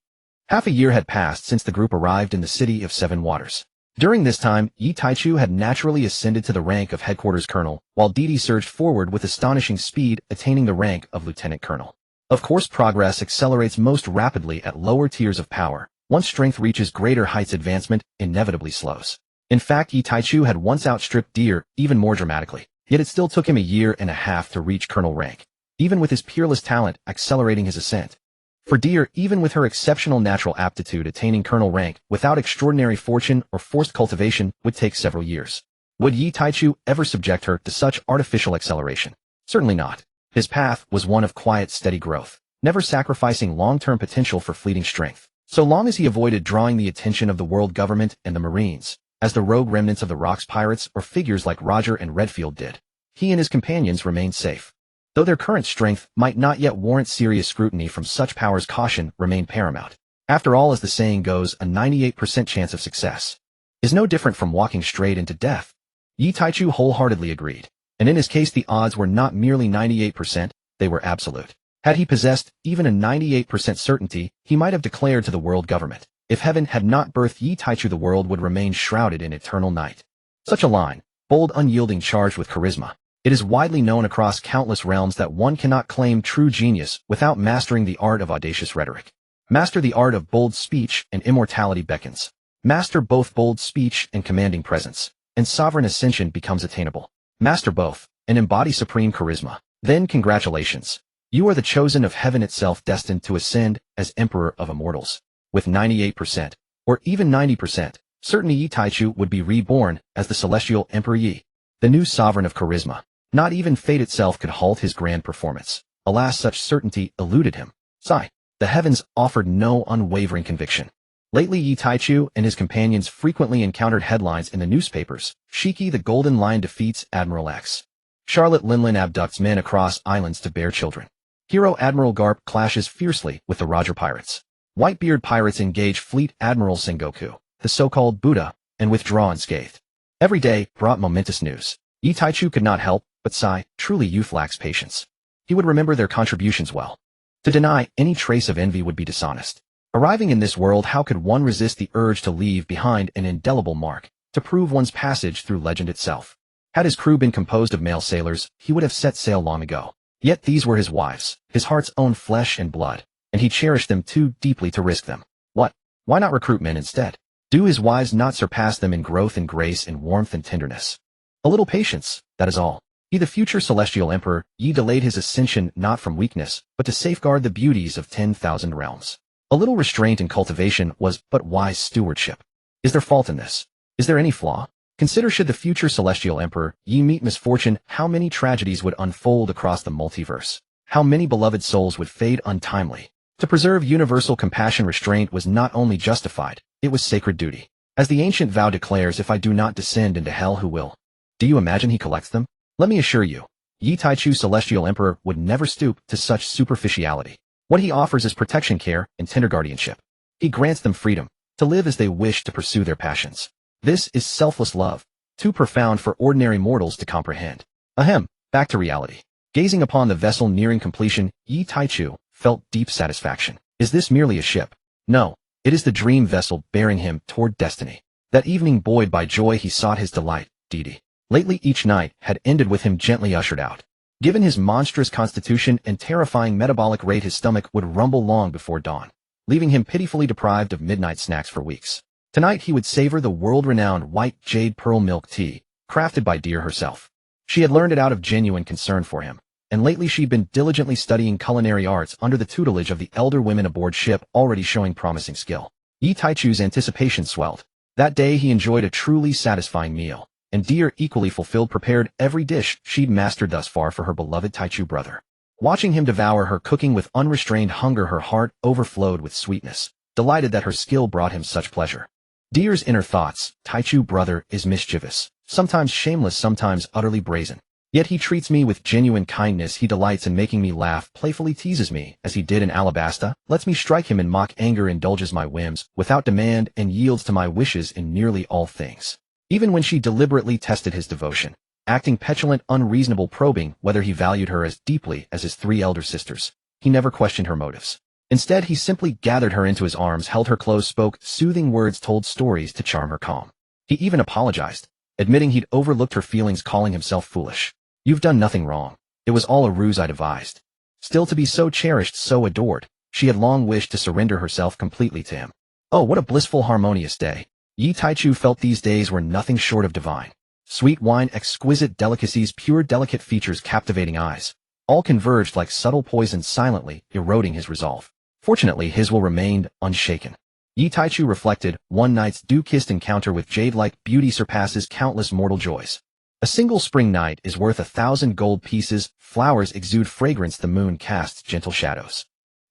Half a year had passed since the group arrived in the city of Seven Waters. During this time, Yi Taichu had naturally ascended to the rank of headquarters colonel, while Didi surged forward with astonishing speed, attaining the rank of lieutenant colonel. Of course, progress accelerates most rapidly at lower tiers of power. Once strength reaches greater heights, advancement inevitably slows. In fact, Yi Taichu had once outstripped Deer even more dramatically, yet it still took him a year and a half to reach colonel rank, even with his peerless talent accelerating his ascent. For Deer, even with her exceptional natural aptitude, attaining colonel rank without extraordinary fortune or forced cultivation would take several years. Would Yi Taichu ever subject her to such artificial acceleration? Certainly not. His path was one of quiet, steady growth, never sacrificing long-term potential for fleeting strength. So long as he avoided drawing the attention of the world government and the Marines, as the rogue remnants of the Rocks pirates or figures like Roger and Redfield did, he and his companions remained safe. Though their current strength might not yet warrant serious scrutiny from such powers, caution remained paramount. After all, as the saying goes, a 98% chance of success is no different from walking straight into death. Yi Taichu wholeheartedly agreed, and in his case the odds were not merely 98%, they were absolute. Had he possessed even a 98% certainty, he might have declared to the world government, if heaven had not birthed Yi Taichu, the world would remain shrouded in eternal night. Such a line, bold, unyielding, charged with charisma. It is widely known across countless realms that one cannot claim true genius without mastering the art of audacious rhetoric. Master the art of bold speech, and immortality beckons. Master both bold speech and commanding presence, and sovereign ascension becomes attainable. Master both, and embody supreme charisma. Then congratulations. You are the chosen of heaven itself, destined to ascend as emperor of immortals. With 98%, or even 90%, certainty Yi Taichu would be reborn as the celestial Emperor Yi, the new sovereign of charisma. Not even fate itself could halt his grand performance. Alas, such certainty eluded him. Sigh. The heavens offered no unwavering conviction. Lately, Yi Taichu and his companions frequently encountered headlines in the newspapers. Shiki the Golden Lion defeats Admiral X. Charlotte Linlin abducts men across islands to bear children. Hero Admiral Garp clashes fiercely with the Roger pirates. Whitebeard pirates engage Fleet Admiral Sengoku, the so-called Buddha, and withdraw unscathed. Every day brought momentous news. Yi Taichu could not help but sigh. Truly, youth lacks patience. He would remember their contributions well. To deny any trace of envy would be dishonest. Arriving in this world, how could one resist the urge to leave behind an indelible mark, to prove one's passage through legend itself? Had his crew been composed of male sailors, he would have set sail long ago. Yet these were his wives, his heart's own flesh and blood, and he cherished them too deeply to risk them. What? Why not recruit men instead? Do his wives not surpass them in growth and grace and warmth and tenderness? A little patience, that is all. He, the future celestial emperor, Yi delayed his ascension not from weakness, but to safeguard the beauties of 10,000 realms. A little restraint and cultivation was but wise stewardship. Is there fault in this? Is there any flaw? Consider, should the future celestial emperor, Yi, meet misfortune, how many tragedies would unfold across the multiverse? How many beloved souls would fade untimely? To preserve universal compassion, restraint was not only justified, it was sacred duty. As the ancient vow declares, if I do not descend into hell, who will? Do you imagine he collects them? Let me assure you, Yi Taichu, celestial emperor, would never stoop to such superficiality. What he offers is protection, care, and tender guardianship. He grants them freedom to live as they wish, to pursue their passions. This is selfless love, too profound for ordinary mortals to comprehend. Ahem, back to reality. Gazing upon the vessel nearing completion, Yi Taichu felt deep satisfaction. Is this merely a ship? No, it is the dream vessel bearing him toward destiny. That evening, buoyed by joy, he sought his delight, Didi. Lately, each night had ended with him gently ushered out. Given his monstrous constitution and terrifying metabolic rate, his stomach would rumble long before dawn, leaving him pitifully deprived of midnight snacks for weeks. Tonight he would savor the world-renowned white jade pearl milk tea, crafted by Deer herself. She had learned it out of genuine concern for him, and lately she'd been diligently studying culinary arts under the tutelage of the elder women aboard ship, already showing promising skill. Yi Taichu's anticipation swelled. That day he enjoyed a truly satisfying meal, and Deer, equally fulfilled, prepared every dish she'd mastered thus far for her beloved Taichu brother. Watching him devour her cooking with unrestrained hunger, her heart overflowed with sweetness, delighted that her skill brought him such pleasure. Deer's inner thoughts: Taichu brother is mischievous, sometimes shameless, sometimes utterly brazen. Yet he treats me with genuine kindness, he delights in making me laugh, playfully teases me, as he did in Alabasta, lets me strike him in mock anger, indulges my whims without demand, and yields to my wishes in nearly all things. Even when she deliberately tested his devotion, acting petulant, unreasonable, probing whether he valued her as deeply as his 3 elder sisters, he never questioned her motives. Instead, he simply gathered her into his arms, held her close, spoke soothing words, told stories to charm her calm. He even apologized, admitting he'd overlooked her feelings, calling himself foolish. You've done nothing wrong. It was all a ruse I devised. Still, to be so cherished, so adored, she had long wished to surrender herself completely to him. Oh, what a blissful, harmonious day. Yi Taichu felt these days were nothing short of divine. Sweet wine, exquisite delicacies, pure delicate features, captivating eyes. All converged like subtle poison, silently eroding his resolve. Fortunately, his will remained unshaken. Yi Taichu reflected, one night's dew-kissed encounter with jade-like beauty surpasses countless mortal joys. A single spring night is worth 1,000 gold pieces, flowers exude fragrance, the moon casts gentle shadows.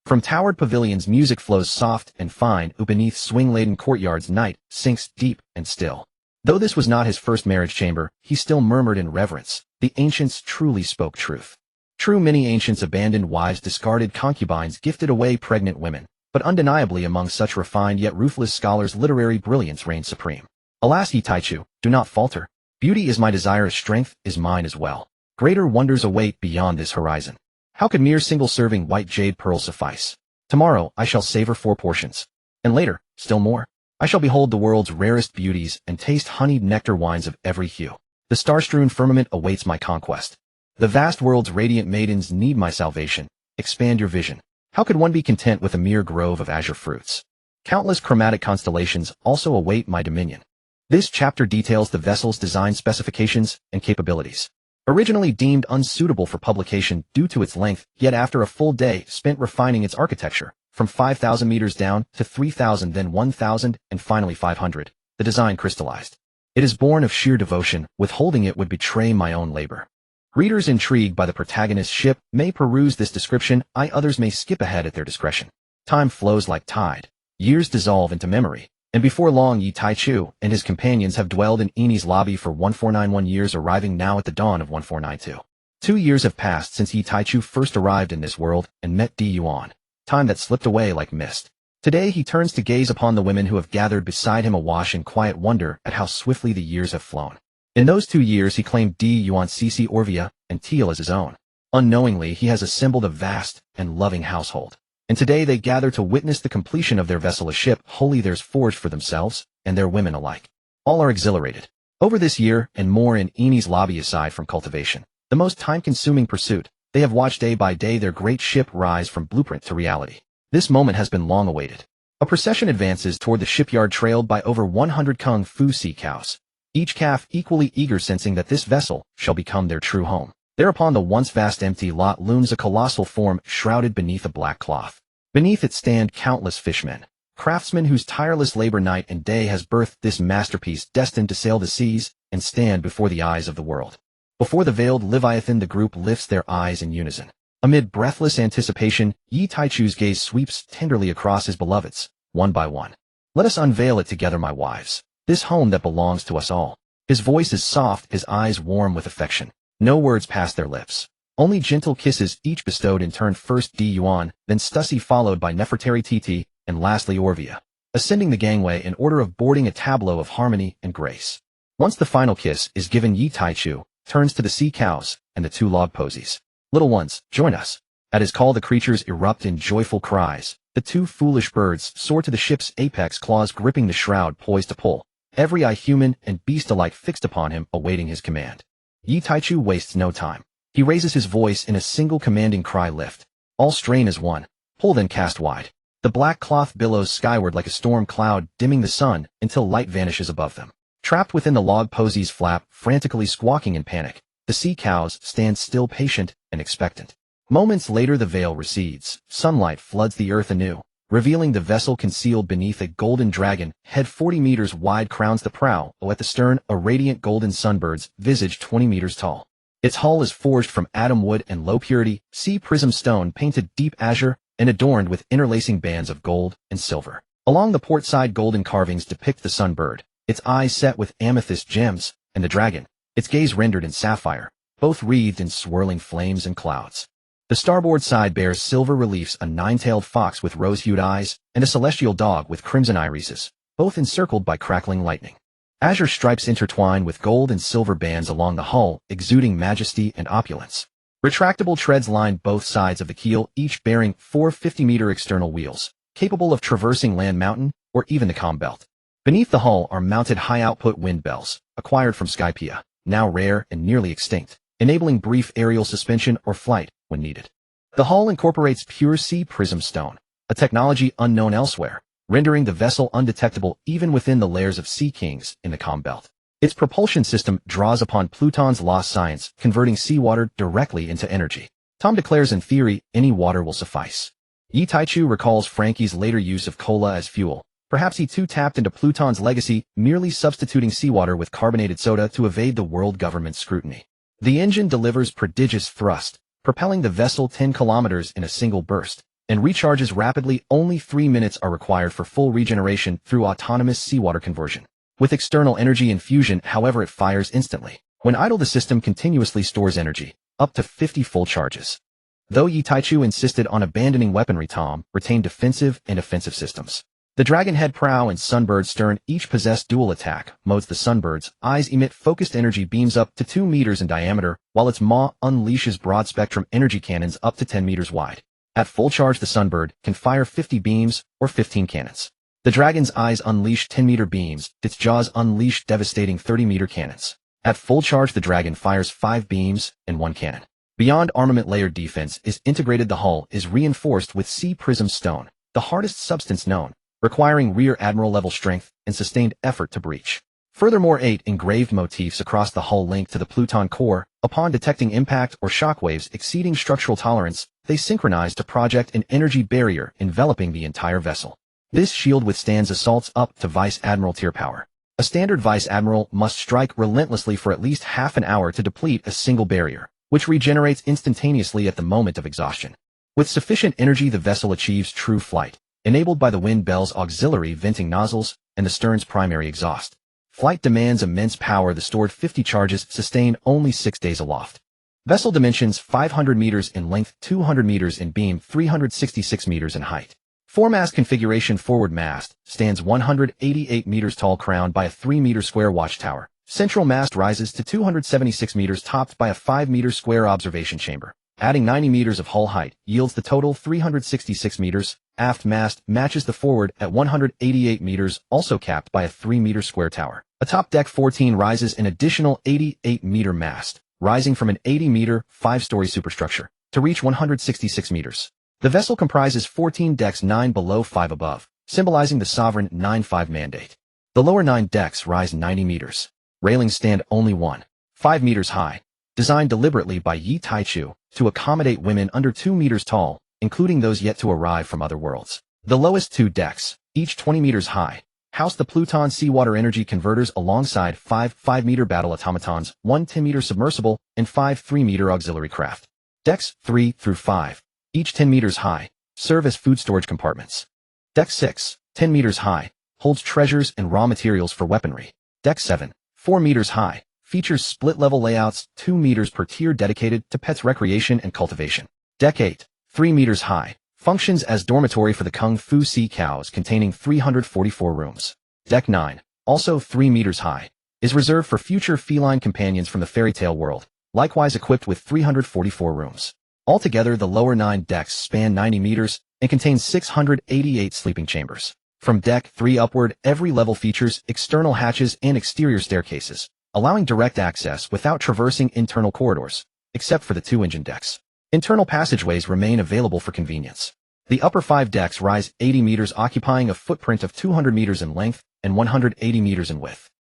From towered pavilions music flows soft and fine, beneath swing-laden courtyards night sinks deep and still. Though this was not his first marriage chamber, he still murmured in reverence, the ancients truly spoke truth. True, many ancients abandoned wives, discarded concubines, gifted away pregnant women, but undeniably among such refined yet ruthless scholars literary brilliance reigned supreme. Alas, Yi Taichu, do not falter. Beauty is my desire, strength is mine as well. Greater wonders await beyond this horizon. How could mere single-serving white jade pearls suffice? Tomorrow I shall savor 4 portions. And later, still more. I shall behold the world's rarest beauties and taste honeyed nectar wines of every hue. The star-strewn firmament awaits my conquest. The vast world's radiant maidens need my salvation. Expand your vision. How could one be content with a mere grove of azure fruits? Countless chromatic constellations also await my dominion. This chapter details the vessel's design specifications and capabilities. Originally deemed unsuitable for publication due to its length, yet after a full day spent refining its architecture, from 5,000 meters down to 3,000, then 1,000, and finally 500, the design crystallized. It is born of sheer devotion, withholding it would betray my own labor. Readers intrigued by the protagonist's ship may peruse this description, others may skip ahead at their discretion. Time flows like tide. Years dissolve into memory. And before long Yi Taichu and his companions have dwelled in Eni's lobby for 1491 years, arriving now at the dawn of 1492. 2 years have passed since Yi Taichu first arrived in this world and met Gion, time that slipped away like mist. Today he turns to gaze upon the women who have gathered beside him, awash in quiet wonder at how swiftly the years have flown. In those 2 years he claimed Gion, Cici, Orvia, and Teal as his own. Unknowingly he has assembled a vast and loving household. And today they gather to witness the completion of their vessel, a ship wholly theirs, forged for themselves and their women alike. All are exhilarated. Over this year and more in Eni's lobby, aside from cultivation, the most time-consuming pursuit, they have watched day by day their great ship rise from blueprint to reality. This moment has been long awaited. A procession advances toward the shipyard trailed by over 100 kung fu sea cows, each calf equally eager, sensing that this vessel shall become their true home. Thereupon the once vast empty lot looms a colossal form shrouded beneath a black cloth. Beneath it stand countless fishmen, craftsmen whose tireless labor night and day has birthed this masterpiece destined to sail the seas and stand before the eyes of the world. Before the veiled Leviathan the group lifts their eyes in unison. Amid breathless anticipation, Yi Taichu's gaze sweeps tenderly across his beloveds, one by one. Let us unveil it together, my wives, this home that belongs to us all. His voice is soft, his eyes warm with affection. No words pass their lips. Only gentle kisses, each bestowed in turn, first Gion, then Stussy, followed by Nefertari Titi, and lastly Orvia. Ascending the gangway in order of boarding, a tableau of harmony and grace. Once the final kiss is given, Yi Taichu turns to the sea cows and the 2 log posies. Little ones, join us. At his call the creatures erupt in joyful cries. The 2 foolish birds soar to the ship's apex, claws gripping the shroud, poised to pull. Every eye, human and beast alike, fixed upon him, awaiting his command. Yi Taichu wastes no time. He raises his voice in a single commanding cry, lift. All strain as one. Pull, then cast wide. The black cloth billows skyward like a storm cloud, dimming the sun until light vanishes above them. Trapped within the log posies flap, frantically squawking in panic. The sea cows stand still, patient and expectant. Moments later the veil recedes. Sunlight floods the earth anew, revealing the vessel concealed beneath a golden dragon, head 40 meters wide crowns the prow, at the stern a radiant golden sunbird's visage 20 meters tall. Its hull is forged from atom wood and low purity, sea prism stone painted deep azure and adorned with interlacing bands of gold and silver. Along the port side golden carvings depict the sunbird, its eyes set with amethyst gems, and the dragon, its gaze rendered in sapphire, both wreathed in swirling flames and clouds. The starboard side bears silver reliefs, a 9-tailed fox with rose-hued eyes, and a celestial dog with crimson irises, both encircled by crackling lightning. Azure stripes intertwine with gold and silver bands along the hull, exuding majesty and opulence. Retractable treads line both sides of the keel, each bearing 4 50-meter external wheels, capable of traversing land, mountain, or even the calm belt. Beneath the hull are mounted high-output wind bells, acquired from Skypea, now rare and nearly extinct, enabling brief aerial suspension or flight when needed. The hull incorporates pure sea prism stone, a technology unknown elsewhere, rendering the vessel undetectable even within the layers of sea kings in the calm belt. Its propulsion system draws upon Pluton's lost science, converting seawater directly into energy. Tom declares in theory, any water will suffice. Yi Taichu recalls Frankie's later use of cola as fuel. Perhaps he too tapped into Pluton's legacy, merely substituting seawater with carbonated soda to evade the world government's scrutiny. The engine delivers prodigious thrust, propelling the vessel 10 kilometers in a single burst, and recharges rapidly. Only 3 minutes are required for full regeneration through autonomous seawater conversion. With external energy infusion, however, it fires instantly. When idle, the system continuously stores energy, up to 50 full charges. Though Yi Taichu insisted on abandoning weaponry, Tom retained defensive and offensive systems. The Dragonhead prow and Sunbird stern each possess dual attack modes. The Sunbird's eyes emit focused energy beams up to 2 meters in diameter, while its maw unleashes broad-spectrum energy cannons up to 10 meters wide. At full charge, the Sunbird can fire 50 beams or 15 cannons. The Dragon's eyes unleash 10-meter beams, its jaws unleash devastating 30-meter cannons. At full charge, the Dragon fires 5 beams and 1 cannon. Beyond armament, layered defense is integrated. The hull is reinforced with sea prism stone, the hardest substance known, requiring rear admiral level strength and sustained effort to breach. Furthermore, 8 engraved motifs across the hull link to the Pluton core. Upon detecting impact or shockwaves exceeding structural tolerance, they synchronize to project an energy barrier enveloping the entire vessel. This shield withstands assaults up to Vice Admiral tier power. A standard Vice Admiral must strike relentlessly for at least half an hour to deplete a single barrier, which regenerates instantaneously at the moment of exhaustion. With sufficient energy, the vessel achieves true flight, enabled by the wind bell's auxiliary venting nozzles and the stern's primary exhaust. Flight demands immense power. The stored 50 charges sustain only 6 days aloft. Vessel dimensions: 500 meters in length, 200 meters in beam, 366 meters in height. Foremast configuration: forward mast stands 188 meters tall, crowned by a 3-meter square watchtower. Central mast rises to 276 meters, topped by a 5-meter square observation chamber. Adding 90 meters of hull height yields the total 366 meters. Aft mast matches the forward at 188 meters, also capped by a 3-meter square tower. Atop deck 14 rises an additional 88-meter mast, rising from an 80-meter, 5-story superstructure to reach 166 meters. The vessel comprises 14 decks, 9 below, 5 above, symbolizing the sovereign 9-5 mandate. The lower 9 decks rise 90 meters. Railings stand only 1.5 meters high, designed deliberately by Yi Taichu to accommodate women under 2 meters tall, including those yet to arrive from other worlds. The lowest 2 decks, each 20 meters high, house the Pluton seawater energy converters alongside 5 5-meter battle automatons, 1 10-meter submersible, and 5 3-meter auxiliary craft. Decks 3 through 5, each 10 meters high, serve as food storage compartments. Deck 6, 10 meters high, holds treasures and raw materials for weaponry. Deck 7, 4 meters high, features split-level layouts, 2 meters per tier, dedicated to pets recreation and cultivation. Deck 8, 3 meters high, functions as dormitory for the Kung Fu sea cows, containing 344 rooms. Deck 9, also 3 meters high, is reserved for future feline companions from the fairy tale world, likewise equipped with 344 rooms. Altogether, the lower 9 decks span 90 meters and contain 688 sleeping chambers. From deck 3 upward, every level features external hatches and exterior staircases, allowing direct access without traversing internal corridors, except for the 2 engine decks. Internal passageways remain available for convenience. The upper 5 decks rise 80 meters, occupying a footprint of 200 meters in length and 180 meters in width.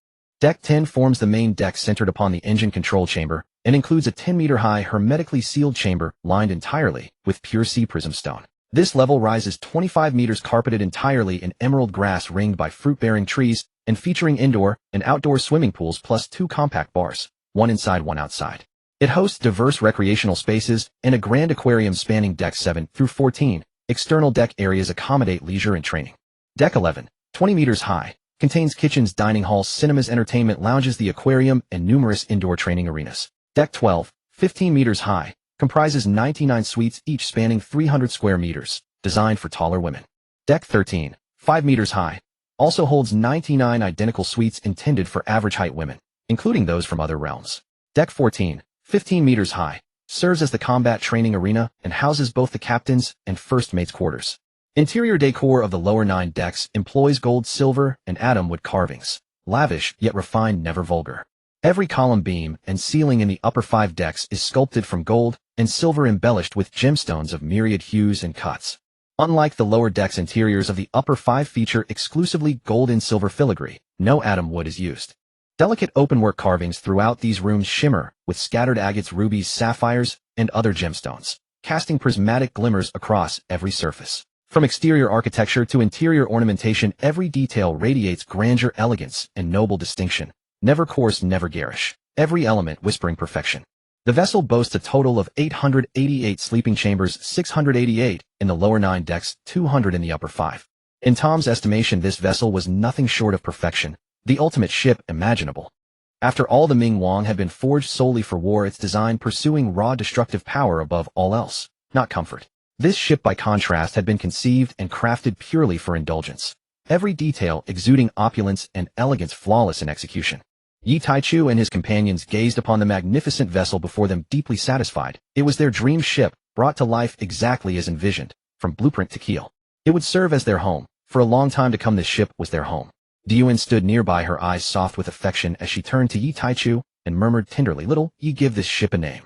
Deck 10 forms the main deck, centered upon the engine control chamber, and includes a 10-meter-high hermetically sealed chamber lined entirely with pure sea prism stone. This level rises 25 meters, carpeted entirely in emerald grass ringed by fruit-bearing trees, and featuring indoor and outdoor swimming pools plus 2 compact bars, 1 inside, 1 outside. It hosts diverse recreational spaces and a grand aquarium spanning decks 7 through 14. External deck areas accommodate leisure and training. Deck 11, 20 meters high, contains kitchens, dining halls, cinemas, entertainment lounges, the aquarium, and numerous indoor training arenas. Deck 12, 15 meters high, comprises 99 suites, each spanning 300 square meters, designed for taller women. Deck 13, 5 meters high, also holds 99 identical suites intended for average height women, including those from other realms. Deck 14, 15 meters high, serves as the combat training arena and houses both the captain's and first mate's quarters. Interior decor of the lower 9 decks employs gold, silver, and atom wood carvings, lavish yet refined, never vulgar. Every column, beam, and ceiling in the upper 5 decks is sculpted from gold and silver, embellished with gemstones of myriad hues and cuts. Unlike the lower deck's interiors of the upper 5 feature exclusively gold and silver filigree, no atom wood is used. Delicate openwork carvings throughout these rooms shimmer with scattered agates, rubies, sapphires, and other gemstones, casting prismatic glimmers across every surface. From exterior architecture to interior ornamentation, every detail radiates grandeur, elegance, and noble distinction. Never coarse, never garish. Every element whispering perfection. The vessel boasts a total of 888 sleeping chambers, 688 in the lower 9 decks, 200 in the upper 5. In Tom's estimation, this vessel was nothing short of perfection, the ultimate ship imaginable. After all, the Ming Wang had been forged solely for war, its design pursuing raw destructive power above all else, not comfort. This ship, by contrast, had been conceived and crafted purely for indulgence. Every detail exuding opulence and elegance, flawless in execution. Yi Taichu and his companions gazed upon the magnificent vessel before them, deeply satisfied. It was their dream ship, brought to life exactly as envisioned, from blueprint to keel. It would serve as their home. For a long time to come, this ship was their home. Gion stood nearby, her eyes soft with affection as she turned to Yi Taichu and murmured tenderly, "Little Yi, give this ship a name."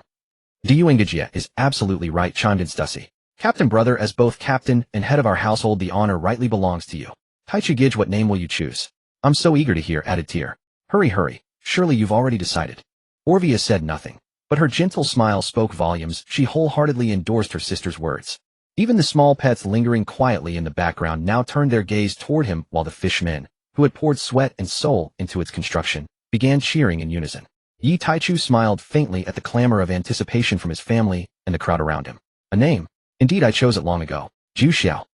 "Gion is absolutely right," chimed in Stussy. "Captain brother, as both captain and head of our household, the honor rightly belongs to you." "Taichu Gij, what name will you choose?" "I'm so eager to hear," added Tyr. Hurry. Surely you've already decided." Orvia said nothing, but her gentle smile spoke volumes. She wholeheartedly endorsed her sister's words. Even the small pets lingering quietly in the background now turned their gaze toward him, while the fishmen, who had poured sweat and soul into its construction, began cheering in unison. Yi Taichu smiled faintly at the clamor of anticipation from his family and the crowd around him. "A name? Indeed, I chose it long ago. Jiu Xiao.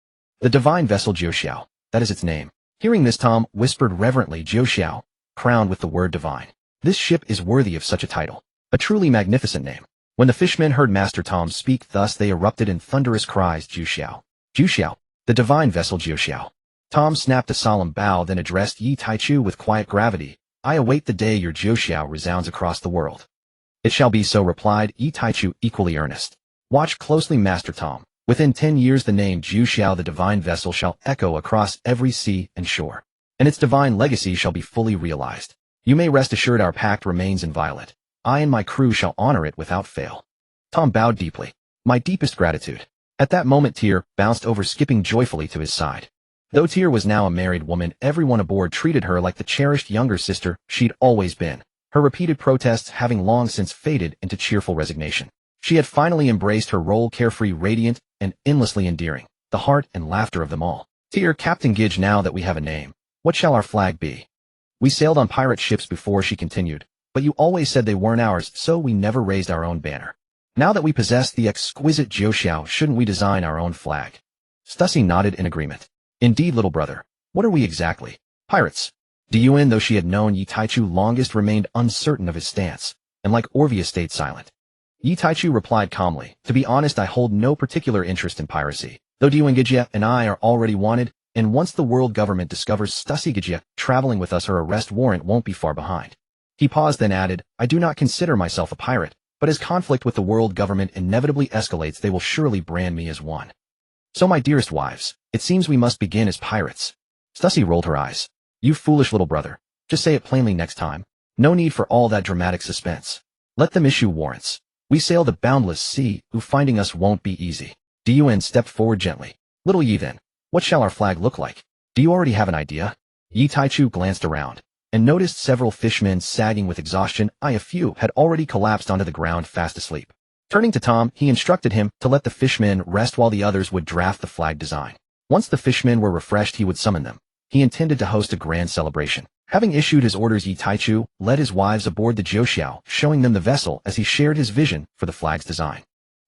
The divine vessel Jiu Xiao. That is its name." Hearing this, Tom whispered reverently, "Jiu Xiao, crowned with the word divine. This ship is worthy of such a title. A truly magnificent name." When the fishmen heard Master Tom speak thus, they erupted in thunderous cries, "Jiu Xiao. Jiu Xiao. The divine vessel Jiu Xiao." Tom snapped a solemn bow, then addressed Yi Taichu with quiet gravity. "I await the day your Jiu Xiao resounds across the world." "It shall be so," replied Yi Taichu, equally earnest. "Watch closely, Master Tom. Within 10 years the name Jiu Xiao, the divine vessel, shall echo across every sea and shore, and its divine legacy shall be fully realized. You may rest assured our pact remains inviolate. I and my crew shall honor it without fail." Tom bowed deeply. "My deepest gratitude." At that moment, Tyr bounced over, skipping joyfully to his side. Though Tyr was now a married woman, everyone aboard treated her like the cherished younger sister she'd always been, her repeated protests having long since faded into cheerful resignation. She had finally embraced her role, carefree, radiant, and endlessly endearing, the heart and laughter of them all. "Tyr, Captain Gij, now that we have a name, what shall our flag be?" "We sailed on pirate ships before," she continued, "but you always said they weren't ours, so we never raised our own banner. Now that we possess the exquisite Jiu Xiao, shouldn't we design our own flag?" Stussy nodded in agreement. "Indeed, little brother. What are we exactly?" "Pirates." Gion, though she had known Yi Taichu longest, remained uncertain of his stance, and like Orvia stayed silent. Yi Taichu replied calmly, "To be honest, I hold no particular interest in piracy, though Gion and I are already wanted, and once the world government discovers Stussy Gijia traveling with us, her arrest warrant won't be far behind." He paused, then added, "I do not consider myself a pirate, but as conflict with the world government inevitably escalates, they will surely brand me as one. So my dearest wives, it seems we must begin as pirates." Stussy rolled her eyes. "You foolish little brother. Just say it plainly next time. No need for all that dramatic suspense. Let them issue warrants. We sail the boundless sea, who finding us won't be easy." Gion stepped forward gently. "Little Yi, then, what shall our flag look like? Do you already have an idea?" Yi Taichu glanced around and noticed several fishmen sagging with exhaustion. A few had already collapsed onto the ground, fast asleep. Turning to Tom, he instructed him to let the fishmen rest while the others would draft the flag design. Once the fishmen were refreshed, he would summon them. He intended to host a grand celebration. Having issued his orders, Yi Taichu led his wives aboard the Jiu Xiao, showing them the vessel as he shared his vision for the flag's design.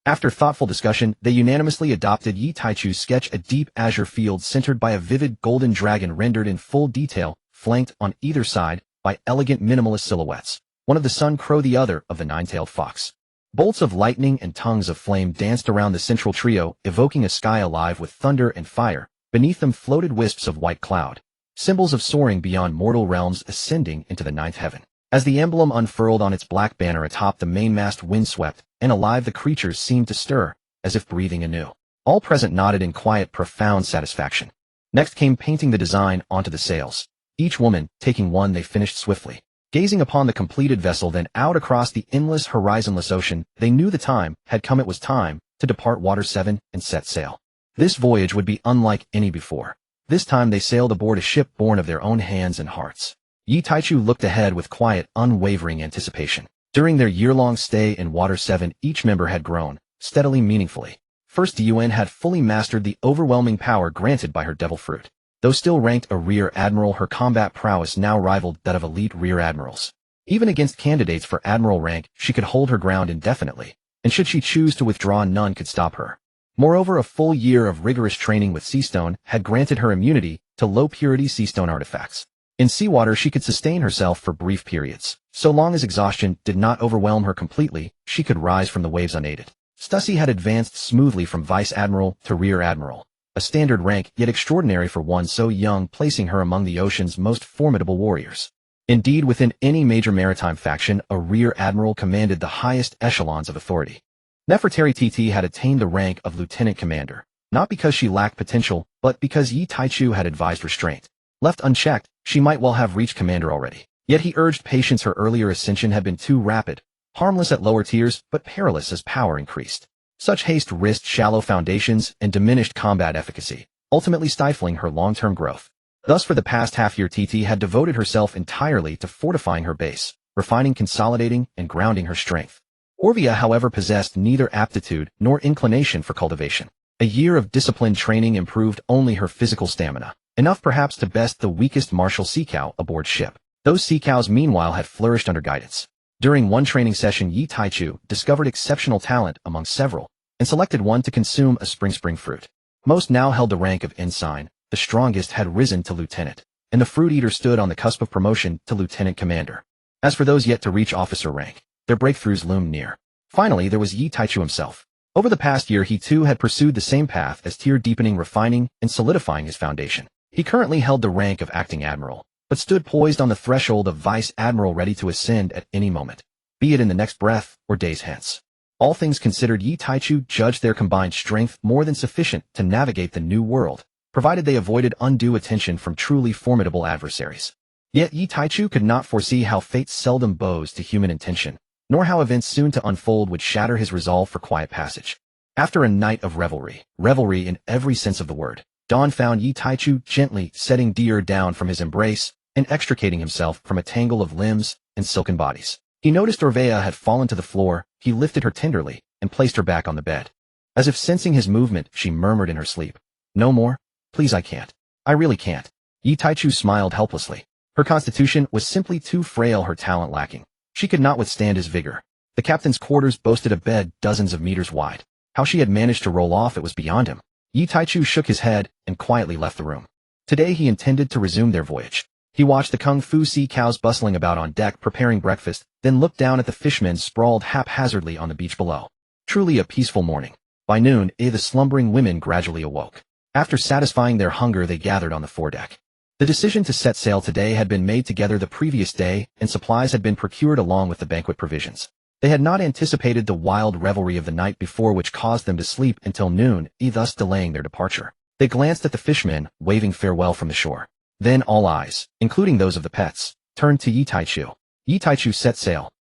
After thoughtful discussion, they unanimously adopted Yi Taichu's sketch, a deep azure field centered by a vivid golden dragon rendered in full detail, flanked on either side by elegant minimalist silhouettes, one of the sun crow, the other of the nine-tailed fox. Bolts of lightning and tongues of flame danced around the central trio, evoking a sky alive with thunder and fire. Beneath them floated wisps of white cloud, symbols of soaring beyond mortal realms, ascending into the ninth heaven. As the emblem unfurled on its black banner atop the mainmast, windswept and alive, the creatures seemed to stir, as if breathing anew. All present nodded in quiet, profound satisfaction. Next came painting the design onto the sails. Each woman taking one, they finished swiftly. Gazing upon the completed vessel, then out across the endless, horizonless ocean, they knew the time had come. It was time to depart Water 7 and set sail. This voyage would be unlike any before. This time they sailed aboard a ship born of their own hands and hearts. Yi Taichu looked ahead with quiet, unwavering anticipation. During their year-long stay in Water 7, each member had grown, steadily meaningfully. First, Gion had fully mastered the overwhelming power granted by her devil fruit. Though still ranked a rear admiral, her combat prowess now rivaled that of elite rear admirals. Even against candidates for admiral rank, she could hold her ground indefinitely, and should she choose to withdraw, none could stop her. Moreover, a full year of rigorous training with Seastone had granted her immunity to low-purity Seastone artifacts. In seawater, she could sustain herself for brief periods. So long as exhaustion did not overwhelm her completely, she could rise from the waves unaided. Stussy had advanced smoothly from vice admiral to rear admiral, a standard rank yet extraordinary for one so young, placing her among the ocean's most formidable warriors. Indeed, within any major maritime faction, a rear admiral commanded the highest echelons of authority. Nefertari TT had attained the rank of lieutenant commander, not because she lacked potential, but because Yi Taichu had advised restraint. Left unchecked, she might well have reached commander already. Yet he urged patience. Her earlier ascension had been too rapid, harmless at lower tiers, but perilous as power increased. Such haste risked shallow foundations and diminished combat efficacy, ultimately stifling her long-term growth. Thus, for the past half-year, TT had devoted herself entirely to fortifying her base, refining, consolidating, and grounding her strength. Orvia, however, possessed neither aptitude nor inclination for cultivation. A year of disciplined training improved only her physical stamina, enough perhaps to best the weakest martial sea cow aboard ship. Those sea cows, meanwhile, had flourished under guidance. During one training session, Yi Taichu discovered exceptional talent among several, and selected one to consume a spring fruit. Most now held the rank of ensign, the strongest had risen to lieutenant, and the fruit eater stood on the cusp of promotion to lieutenant commander. As for those yet to reach officer rank, their breakthroughs loomed near. Finally, there was Yi Taichu himself. Over the past year, he too had pursued the same path as tier-deepening, refining, and solidifying his foundation. He currently held the rank of acting admiral, but stood poised on the threshold of vice admiral, ready to ascend at any moment, be it in the next breath or days hence. All things considered, Yi Taichu judged their combined strength more than sufficient to navigate the new world, provided they avoided undue attention from truly formidable adversaries. Yet Yi Taichu could not foresee how fate seldom bows to human intention, nor how events soon to unfold would shatter his resolve for quiet passage. After a night of revelry in every sense of the word, dawn found Yi Taichu gently setting Deer down from his embrace and extricating himself from a tangle of limbs and silken bodies. He noticed Orvea had fallen to the floor. He lifted her tenderly and placed her back on the bed. As if sensing his movement, she murmured in her sleep, "No more? Please, I can't. I really can't." Yi Taichu smiled helplessly. Her constitution was simply too frail, her talent lacking. She could not withstand his vigor. The captain's quarters boasted a bed dozens of meters wide. How she had managed to roll off it was beyond him. Yi Taichu shook his head and quietly left the room. Today he intended to resume their voyage. He watched the kung fu sea cows bustling about on deck preparing breakfast, then looked down at the fishmen sprawled haphazardly on the beach below. Truly a peaceful morning. By noon, the slumbering women gradually awoke. After satisfying their hunger, they gathered on the foredeck. The decision to set sail today had been made together the previous day, and supplies had been procured along with the banquet provisions. They had not anticipated the wild revelry of the night before, which caused them to sleep until noon, thus delaying their departure. They glanced at the fishmen, waving farewell from the shore. Then all eyes, including those of the pets, turned to Yi Taichu. Yi Taichu set sail.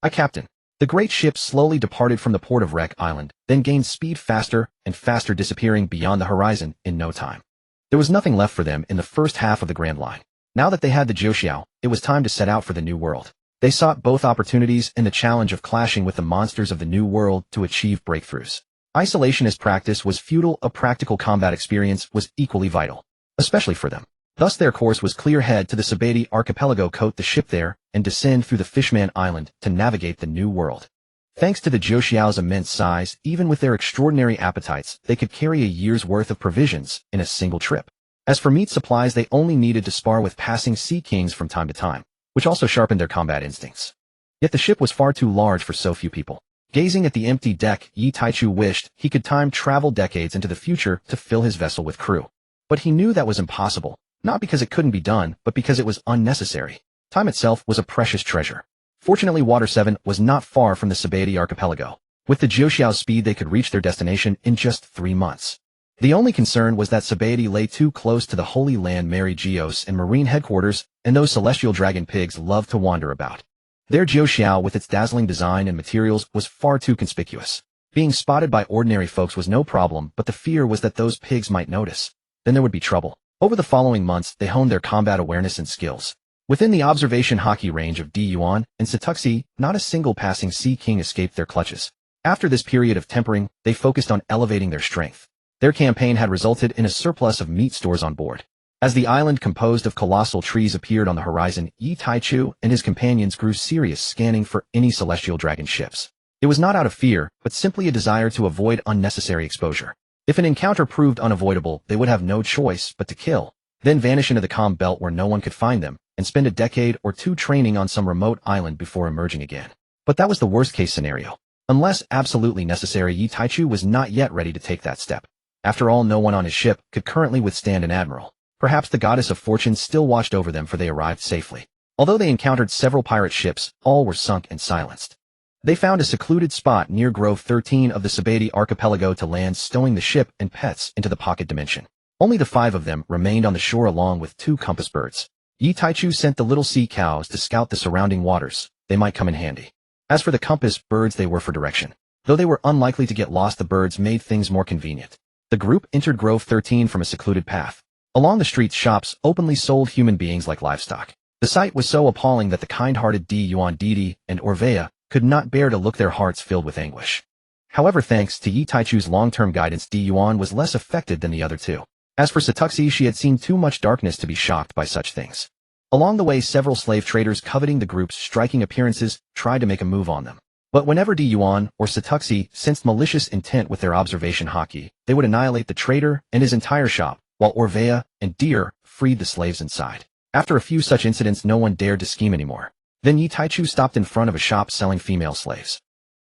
"Aye, Captain." The great ship slowly departed from the port of Ruluka Island, then gained speed faster and faster, disappearing beyond the horizon in no time. There was nothing left for them in the first half of the Grand Line. Now that they had the Jiuxiao, it was time to set out for the New World. They sought both opportunities and the challenge of clashing with the monsters of the New World to achieve breakthroughs. Isolation as practice was futile, a practical combat experience was equally vital, especially for them. Thus their course was clear: head to the Sabeti archipelago, coat the ship there, and descend through the Fishman Island to navigate the New World. Thanks to the Jiuxiao's immense size, even with their extraordinary appetites, they could carry a year's worth of provisions in a single trip. As for meat supplies, they only needed to spar with passing sea kings from time to time, which also sharpened their combat instincts. Yet the ship was far too large for so few people. Gazing at the empty deck, Yi Taichu wished he could time travel decades into the future to fill his vessel with crew. But he knew that was impossible, not because it couldn't be done, but because it was unnecessary. Time itself was a precious treasure. Fortunately, Water 7 was not far from the Sabeti archipelago. With the Jiuxiao's speed, they could reach their destination in just 3 months. The only concern was that Sabeti lay too close to the Holy Land, Mary Geos and Marine headquarters, and those celestial dragon pigs loved to wander about. Their Jiuxiao, with its dazzling design and materials, was far too conspicuous. Being spotted by ordinary folks was no problem, but the fear was that those pigs might notice. Then there would be trouble. Over the following months, they honed their combat awareness and skills. Within the observation hockey range of Gion and Satuxi, not a single passing Sea King escaped their clutches. After this period of tempering, they focused on elevating their strength. Their campaign had resulted in a surplus of meat stores on board. As the island composed of colossal trees appeared on the horizon, Yi Taichu and his companions grew serious, scanning for any celestial dragon ships. It was not out of fear, but simply a desire to avoid unnecessary exposure. If an encounter proved unavoidable, they would have no choice but to kill, then vanish into the calm belt where no one could find them, and spend a decade or two training on some remote island before emerging again. But that was the worst-case scenario. Unless absolutely necessary, Yi Taichu was not yet ready to take that step. After all, no one on his ship could currently withstand an admiral. Perhaps the goddess of fortune still watched over them, for they arrived safely. Although they encountered several pirate ships, all were sunk and silenced. They found a secluded spot near Grove 13 of the Sabati archipelago to land, stowing the ship and pets into the pocket dimension. Only the 5 of them remained on the shore along with 2 compass birds. Yi Taichu sent the little sea cows to scout the surrounding waters. They might come in handy. As for the compass birds, they were for direction. Though they were unlikely to get lost, the birds made things more convenient. The group entered Grove 13 from a secluded path. Along the streets, shops openly sold human beings like livestock. The sight was so appalling that the kind-hearted Di Yuan Didi and Orvea could not bear to look, their hearts filled with anguish. However, thanks to Yi Taichu's long-term guidance, Di Yuan was less affected than the other 2. As for Satuxi, she had seen too much darkness to be shocked by such things. Along the way, several slave traders coveting the group's striking appearances tried to make a move on them. But whenever Di Yuan or Satuxi sensed malicious intent with their observation hockey, they would annihilate the trader and his entire shop, while Orvea and Deer freed the slaves inside. After a few such incidents, no one dared to scheme anymore. Then Yi Taichu stopped in front of a shop selling female slaves.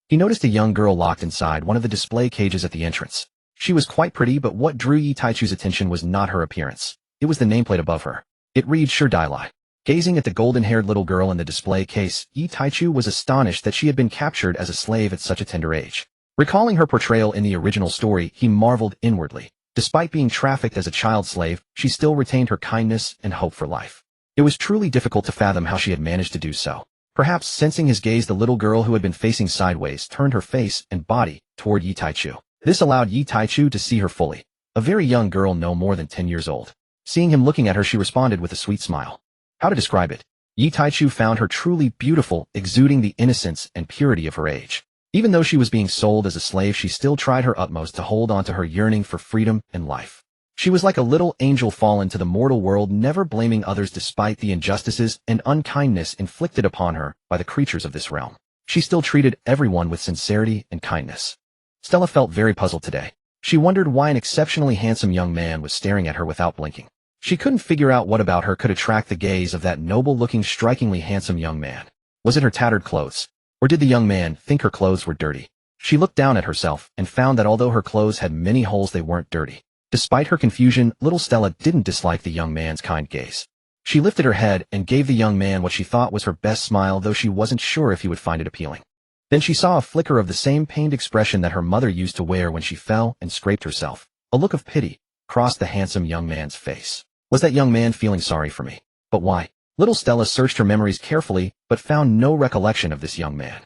He noticed a young girl locked inside one of the display cages at the entrance. She was quite pretty, but what drew Yi Taichu's attention was not her appearance. It was the nameplate above her. It read Sure Dailai. Gazing at the golden-haired little girl in the display case, Yi Taichu was astonished that she had been captured as a slave at such a tender age. Recalling her portrayal in the original story, he marveled inwardly. Despite being trafficked as a child slave, she still retained her kindness and hope for life. It was truly difficult to fathom how she had managed to do so. Perhaps sensing his gaze, the little girl who had been facing sideways turned her face and body toward Yi Taichu. This allowed Yi Taichu to see her fully. A very young girl, no more than 10 years old. Seeing him looking at her, she responded with a sweet smile. How to describe it? Yi Taichu found her truly beautiful, exuding the innocence and purity of her age. Even though she was being sold as a slave, she still tried her utmost to hold on to her yearning for freedom and life. She was like a little angel fallen to the mortal world, never blaming others despite the injustices and unkindness inflicted upon her by the creatures of this realm. She still treated everyone with sincerity and kindness. Stella felt very puzzled today. She wondered why an exceptionally handsome young man was staring at her without blinking. She couldn't figure out what about her could attract the gaze of that noble-looking, strikingly handsome young man. Was it her tattered clothes? Or did the young man think her clothes were dirty? She looked down at herself and found that although her clothes had many holes, they weren't dirty. Despite her confusion, little Stella didn't dislike the young man's kind gaze. She lifted her head and gave the young man what she thought was her best smile, though she wasn't sure if he would find it appealing. Then she saw a flicker of the same pained expression that her mother used to wear when she fell and scraped herself. A look of pity crossed the handsome young man's face. Was that young man feeling sorry for me? But why? Little Stella searched her memories carefully, but found no recollection of this young man.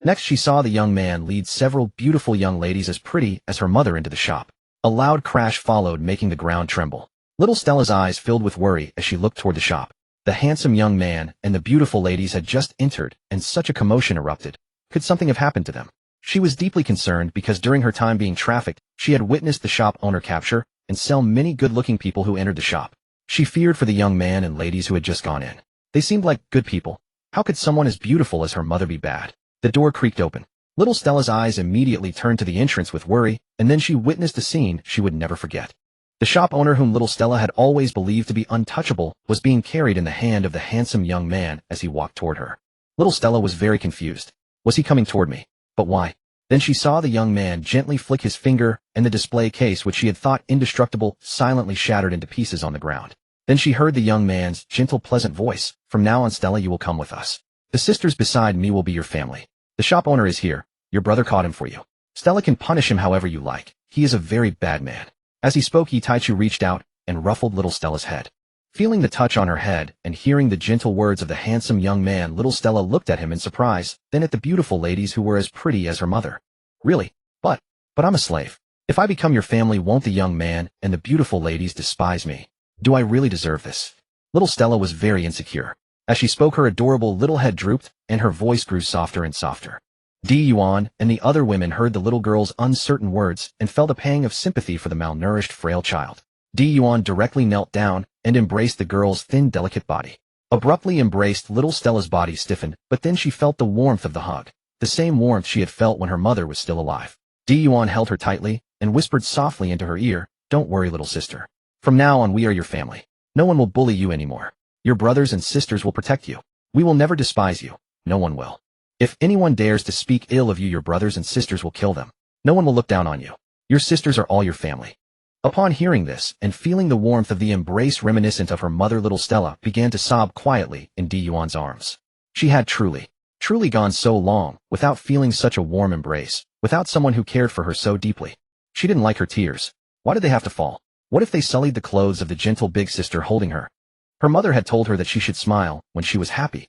Next, she saw the young man lead several beautiful young ladies as pretty as her mother into the shop. A loud crash followed, making the ground tremble. Little Stella's eyes filled with worry as she looked toward the shop. The handsome young man and the beautiful ladies had just entered, and such a commotion erupted. Could something have happened to them? She was deeply concerned because during her time being trafficked, she had witnessed the shop owner capture and sell many good-looking people who entered the shop. She feared for the young man and ladies who had just gone in. They seemed like good people. How could someone as beautiful as her mother be bad? The door creaked open. Little Stella's eyes immediately turned to the entrance with worry, and then she witnessed a scene she would never forget. The shop owner, whom little Stella had always believed to be untouchable, was being carried in the hand of the handsome young man as he walked toward her. Little Stella was very confused. Was he coming toward me? But why? Then she saw the young man gently flick his finger, and the display case, which she had thought indestructible, silently shattered into pieces on the ground. Then she heard the young man's gentle, pleasant voice. From now on, Stella, you will come with us. The sisters beside me will be your family. The shop owner is here. Your brother caught him for you. Stella can punish him however you like. He is a very bad man. As he spoke, Yi Taichu reached out and ruffled little Stella's head. Feeling the touch on her head and hearing the gentle words of the handsome young man, little Stella looked at him in surprise, then at the beautiful ladies who were as pretty as her mother. Really? But I'm a slave. If I become your family, won't the young man and the beautiful ladies despise me? Do I really deserve this? Little Stella was very insecure. As she spoke, her adorable little head drooped, and her voice grew softer and softer. Gion and the other women heard the little girl's uncertain words and felt a pang of sympathy for the malnourished, frail child. Gion directly knelt down and embraced the girl's thin, delicate body. Abruptly embraced, little Stella's body stiffened, but then she felt the warmth of the hug, the same warmth she had felt when her mother was still alive. Gion held her tightly and whispered softly into her ear, "Don't worry, little sister. From now on, we are your family. No one will bully you anymore. Your brothers and sisters will protect you. We will never despise you. No one will. If anyone dares to speak ill of you, your brothers and sisters will kill them. No one will look down on you. Your sisters are all your family." Upon hearing this and feeling the warmth of the embrace reminiscent of her mother, little Stella began to sob quietly in Giun's arms. She had truly gone so long without feeling such a warm embrace, without someone who cared for her so deeply. She didn't like her tears. Why did they have to fall? What if they sullied the clothes of the gentle big sister holding her? Her mother had told her that she should smile when she was happy.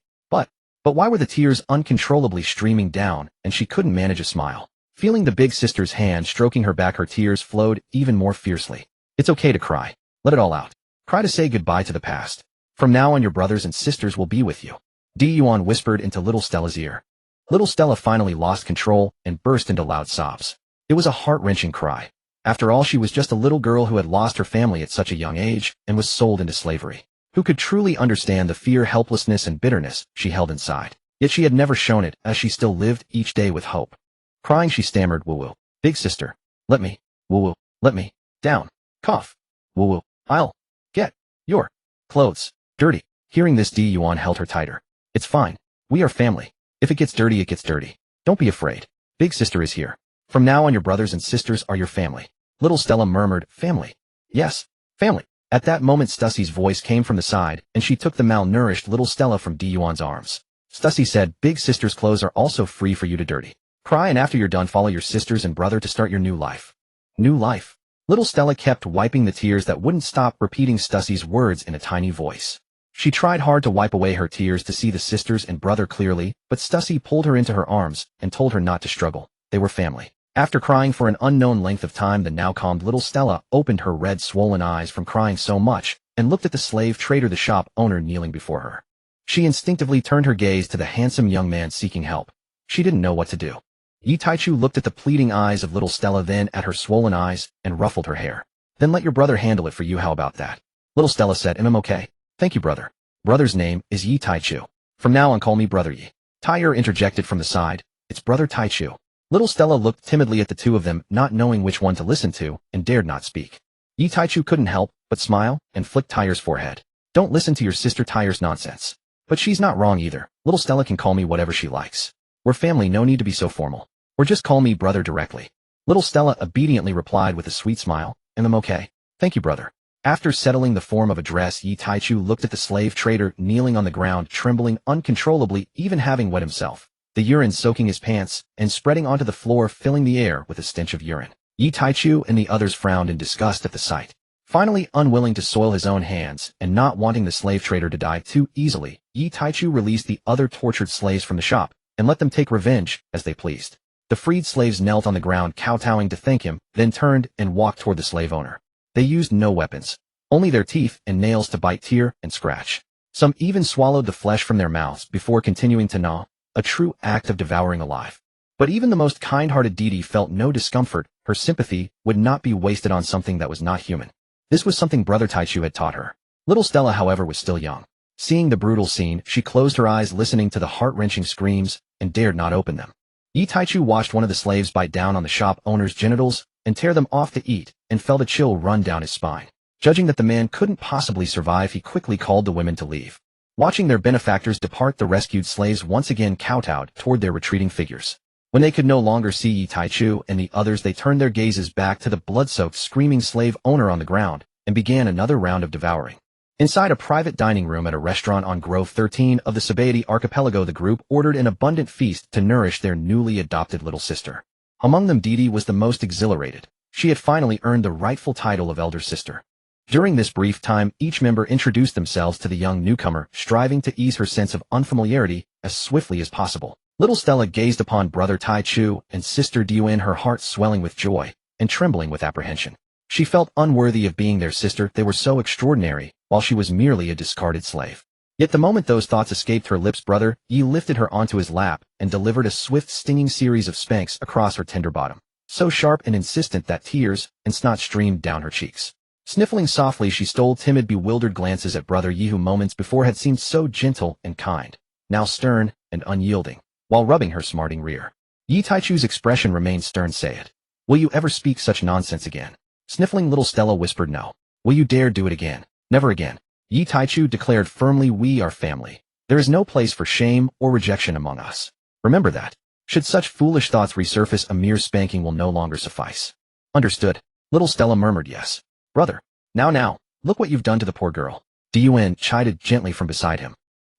But why were the tears uncontrollably streaming down and she couldn't manage a smile? Feeling the big sister's hand stroking her back, her tears flowed even more fiercely. It's okay to cry. Let it all out. Cry to say goodbye to the past. From now on, your brothers and sisters will be with you. Gion whispered into little Stella's ear. Little Stella finally lost control and burst into loud sobs. It was a heart-wrenching cry. After all, she was just a little girl who had lost her family at such a young age and was sold into slavery. Who could truly understand the fear, helplessness, and bitterness she held inside? Yet she had never shown it, as she still lived each day with hope. Crying, she stammered, "Woo-woo. Big sister. Let me. Woo-woo. Let me. Down. Cough. Woo-woo. I'll get your clothes dirty." Hearing this, Gion held her tighter. "It's fine. We are family. If it gets dirty, it gets dirty. Don't be afraid. Big sister is here. From now on, your brothers and sisters are your family." Little Stella murmured, "Family. Yes, family." At that moment, Stussie's voice came from the side, and she took the malnourished little Stella from Gion's arms. Stussie said, "Big sister's clothes are also free for you to dirty. Cry, and after you're done, follow your sisters and brother to start your new life." New life? Little Stella kept wiping the tears that wouldn't stop, repeating Stussie's words in a tiny voice. She tried hard to wipe away her tears to see the sisters and brother clearly, but Stussie pulled her into her arms and told her not to struggle. They were family. After crying for an unknown length of time, the now calmed little Stella opened her red, swollen eyes from crying so much and looked at the slave trader, the shop owner, kneeling before her. She instinctively turned her gaze to the handsome young man seeking help. She didn't know what to do. Yi Taichu looked at the pleading eyes of little Stella, then at her swollen eyes, and ruffled her hair. "Then let your brother handle it for you, how about that?" Little Stella said, "I'm okay. Thank you, brother." "Brother's name is Yi Taichu. From now on, call me Brother Yi." Taier interjected from the side, "It's Brother Taichu." Little Stella looked timidly at the two of them, not knowing which one to listen to, and dared not speak. Yi Taichu couldn't help but smile and flick Taier's forehead. "Don't listen to your sister Taier's nonsense." "But she's not wrong either. Little Stella can call me whatever she likes. We're family, no need to be so formal. Or just call me brother directly." Little Stella obediently replied with a sweet smile, "And I'm okay. Thank you, brother." After settling the form of address, Yi Taichu looked at the slave trader kneeling on the ground, trembling uncontrollably, even having wet himself, the urine soaking his pants and spreading onto the floor, filling the air with a stench of urine. Yi Taichu and the others frowned in disgust at the sight. Finally, unwilling to soil his own hands and not wanting the slave trader to die too easily, Yi Taichu released the other tortured slaves from the shop and let them take revenge as they pleased. The freed slaves knelt on the ground, kowtowing to thank him, then turned and walked toward the slave owner. They used no weapons, only their teeth and nails to bite, tear, and scratch. Some even swallowed the flesh from their mouths before continuing to gnaw, a true act of devouring alive. But even the most kind-hearted Didi felt no discomfort. Her sympathy would not be wasted on something that was not human. This was something Brother Taichu had taught her. Little Stella, however, was still young. Seeing the brutal scene, she closed her eyes, listening to the heart-wrenching screams, and dared not open them. Yi Taichu watched one of the slaves bite down on the shop owner's genitals and tear them off to eat, and felt a chill run down his spine. Judging that the man couldn't possibly survive, he quickly called the women to leave. Watching their benefactors depart, the rescued slaves once again kowtowed toward their retreating figures. When they could no longer see Yi Taichu and the others, they turned their gazes back to the blood-soaked, screaming slave owner on the ground and began another round of devouring. Inside a private dining room at a restaurant on Grove 13 of the Sabaody archipelago, the group ordered an abundant feast to nourish their newly adopted little sister. Among them, Didi was the most exhilarated. She had finally earned the rightful title of elder sister. During this brief time, each member introduced themselves to the young newcomer, striving to ease her sense of unfamiliarity as swiftly as possible. Little Stella gazed upon brother Tai Chu and sister Gion, her heart swelling with joy and trembling with apprehension. She felt unworthy of being their sister. They were so extraordinary, while she was merely a discarded slave. Yet the moment those thoughts escaped her lips, brother Yi lifted her onto his lap and delivered a swift, stinging series of spanks across her tender bottom, so sharp and insistent that tears and snot streamed down her cheeks. Sniffling softly, she stole timid, bewildered glances at brother Yi, who moments before had seemed so gentle and kind, now stern and unyielding, while rubbing her smarting rear. Yi Taichu's expression remained stern. "Say it. Will you ever speak such nonsense again?" Sniffling, little Stella whispered. "No. Will you dare do it again?" "Never again," Yi Taichu declared firmly. "We are family. There is no place for shame or rejection among us. Remember that. Should such foolish thoughts resurface, a mere spanking will no longer suffice." "Understood," little Stella murmured. "Yes, brother. Now, look what you've done to the poor girl." Gion chided gently from beside him.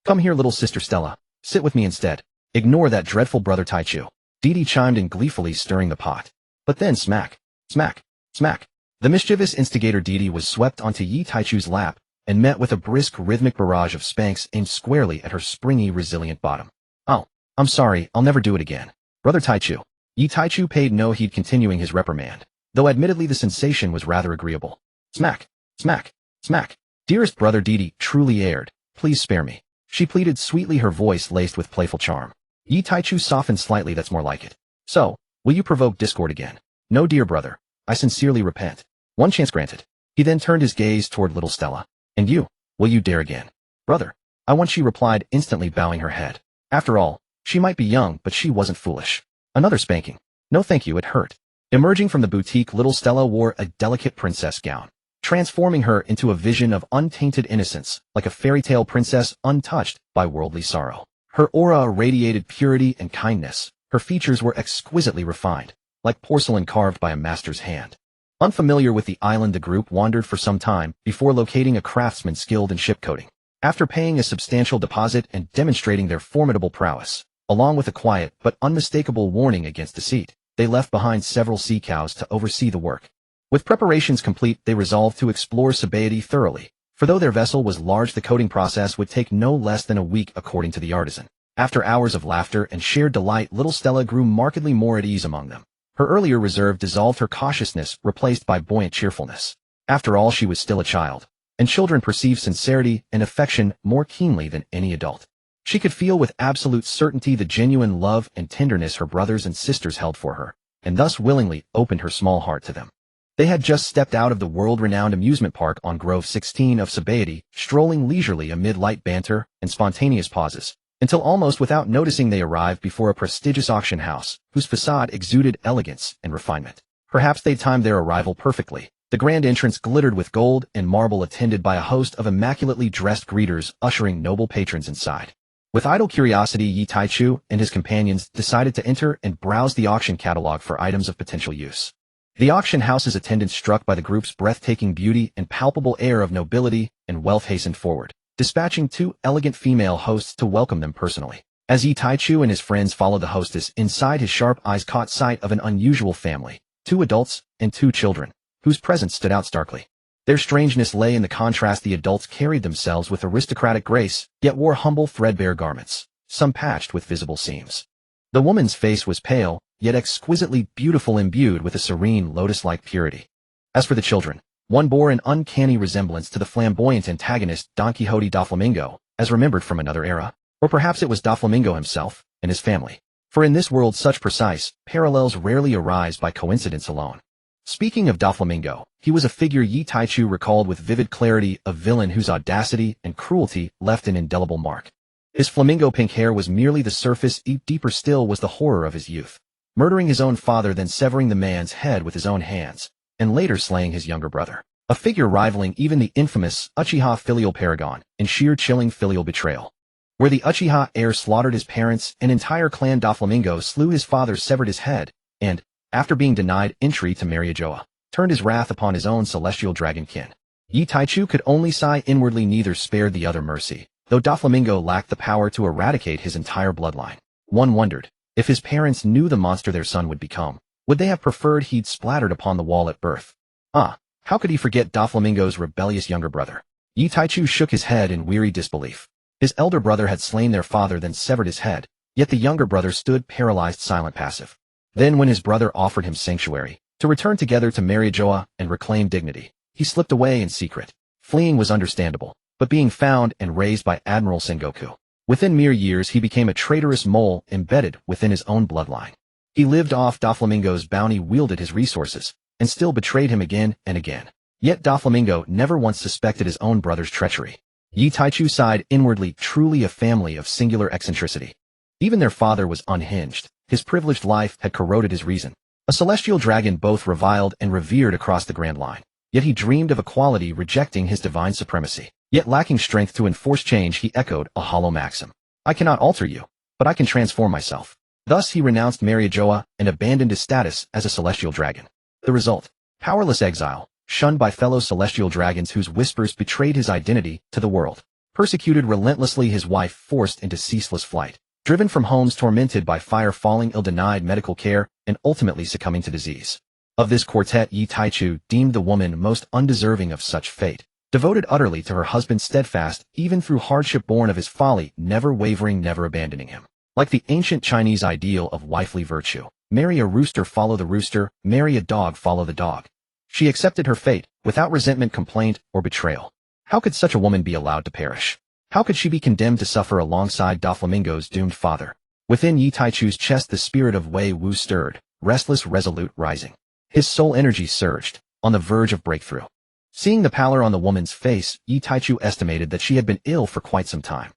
"Come here, little sister Stella. Sit with me instead. Ignore that dreadful brother Taichu." Didi chimed in gleefully, stirring the pot. But then smack, smack, smack. The mischievous instigator Didi was swept onto Yi Taichu's lap and met with a brisk, rhythmic barrage of spanks aimed squarely at her springy, resilient bottom. "Oh, I'm sorry, I'll never do it again, brother Taichu." Yi Taichu paid no heed, continuing his reprimand, though admittedly the sensation was rather agreeable. Smack, smack, smack. "Dearest brother Didi, truly erred. Please spare me," she pleaded sweetly, her voice laced with playful charm. Yi Taichu softened slightly. "That's more like it. So, will you provoke discord again?" "No, dear brother. I sincerely repent. One chance granted." He then turned his gaze toward little Stella. "And you, will you dare again?" "Brother, I want," she replied, instantly bowing her head. After all, she might be young, but she wasn't foolish. "Another spanking." "No thank you, it hurt." Emerging from the boutique, little Stella wore a delicate princess gown, transforming her into a vision of untainted innocence, like a fairy tale princess untouched by worldly sorrow. Her aura radiated purity and kindness. Her features were exquisitely refined, like porcelain carved by a master's hand. Unfamiliar with the island, the group wandered for some time before locating a craftsman skilled in ship coating. After paying a substantial deposit and demonstrating their formidable prowess, along with a quiet but unmistakable warning against deceit, they left behind several sea cows to oversee the work. With preparations complete, they resolved to explore Sabaody thoroughly, for though their vessel was large, the coating process would take no less than a week according to the artisan. After hours of laughter and shared delight, little Stella grew markedly more at ease among them. Her earlier reserve dissolved, her cautiousness replaced by buoyant cheerfulness. After all, she was still a child, and children perceive sincerity and affection more keenly than any adult. She could feel with absolute certainty the genuine love and tenderness her brothers and sisters held for her, and thus willingly opened her small heart to them. They had just stepped out of the world-renowned amusement park on Grove 16 of Sabaody, strolling leisurely amid light banter and spontaneous pauses, until almost without noticing they arrived before a prestigious auction house, whose facade exuded elegance and refinement. Perhaps they timed their arrival perfectly. The grand entrance glittered with gold and marble, attended by a host of immaculately dressed greeters ushering noble patrons inside. With idle curiosity, Yi Taichu and his companions decided to enter and browse the auction catalog for items of potential use. The auction house's attendants, struck by the group's breathtaking beauty and palpable air of nobility and wealth, hastened forward, dispatching 2 elegant female hosts to welcome them personally. As Yi Taichu and his friends followed the hostess inside, his sharp eyes caught sight of an unusual family, 2 adults and 2 children, whose presence stood out starkly. Their strangeness lay in the contrast. The adults carried themselves with aristocratic grace, yet wore humble, threadbare garments, some patched with visible seams. The woman's face was pale, yet exquisitely beautiful, imbued with a serene, lotus-like purity. As for the children, one bore an uncanny resemblance to the flamboyant antagonist Don Quixote Doflamingo, as remembered from another era. Or perhaps it was Doflamingo himself and his family. For in this world such precise parallels rarely arise by coincidence alone. Speaking of Doflamingo, he was a figure Yi Taichu recalled with vivid clarity, a villain whose audacity and cruelty left an indelible mark. His flamingo pink hair was merely the surface. Deeper still was the horror of his youth, murdering his own father, then severing the man's head with his own hands, and later slaying his younger brother. A figure rivaling even the infamous Uchiha filial paragon in sheer chilling filial betrayal. Where the Uchiha heir slaughtered his parents, an entire clan, Doflamingo slew his father, severed his head, and, after being denied entry to marry Joa, turned his wrath upon his own celestial dragon kin. Yi Taichu could only sigh inwardly. Neither spared the other mercy, though Doflamingo lacked the power to eradicate his entire bloodline. One wondered, if his parents knew the monster their son would become, would they have preferred he'd splattered upon the wall at birth? How could he forget Doflamingo's rebellious younger brother? Yi Taichu shook his head in weary disbelief. His elder brother had slain their father, then severed his head, Yet the younger brother stood paralyzed, silent, passive. Then when his brother offered him sanctuary, to return together to marry Joa and reclaim dignity, he slipped away in secret. Fleeing was understandable, but being found and raised by Admiral Sengoku. Within mere years he became a traitorous mole embedded within his own bloodline. He lived off Doflamingo's bounty, wielded his resources, and still betrayed him again and again. Yet Doflamingo never once suspected his own brother's treachery. Yi Taichu sighed inwardly, truly a family of singular eccentricity. Even their father was unhinged. His privileged life had corroded his reason. A celestial dragon both reviled and revered across the Grand Line. Yet he dreamed of equality, rejecting his divine supremacy. Yet lacking strength to enforce change, he echoed a hollow maxim. I cannot alter you, but I can transform myself. Thus he renounced Maria Joa and abandoned his status as a celestial dragon. The result: powerless exile, shunned by fellow celestial dragons whose whispers betrayed his identity to the world. Persecuted relentlessly, his wife forced into ceaseless flight. Driven from homes, tormented by fire, falling ill, denied medical care, and ultimately succumbing to disease. Of this quartet, Yi Taichu deemed the woman most undeserving of such fate. Devoted utterly to her husband, steadfast even through hardship, born of his folly, never wavering, never abandoning him. Like the ancient Chinese ideal of wifely virtue, marry a rooster, follow the rooster, marry a dog, follow the dog. She accepted her fate, without resentment, complaint, or betrayal. How could such a woman be allowed to perish? How could she be condemned to suffer alongside Doflamingo's doomed father? Within Yi Taichu's chest the spirit of Wei Wu stirred, restless, resolute, rising. His soul energy surged, on the verge of breakthrough. Seeing the pallor on the woman's face, Yi Taichu estimated that she had been ill for quite some time.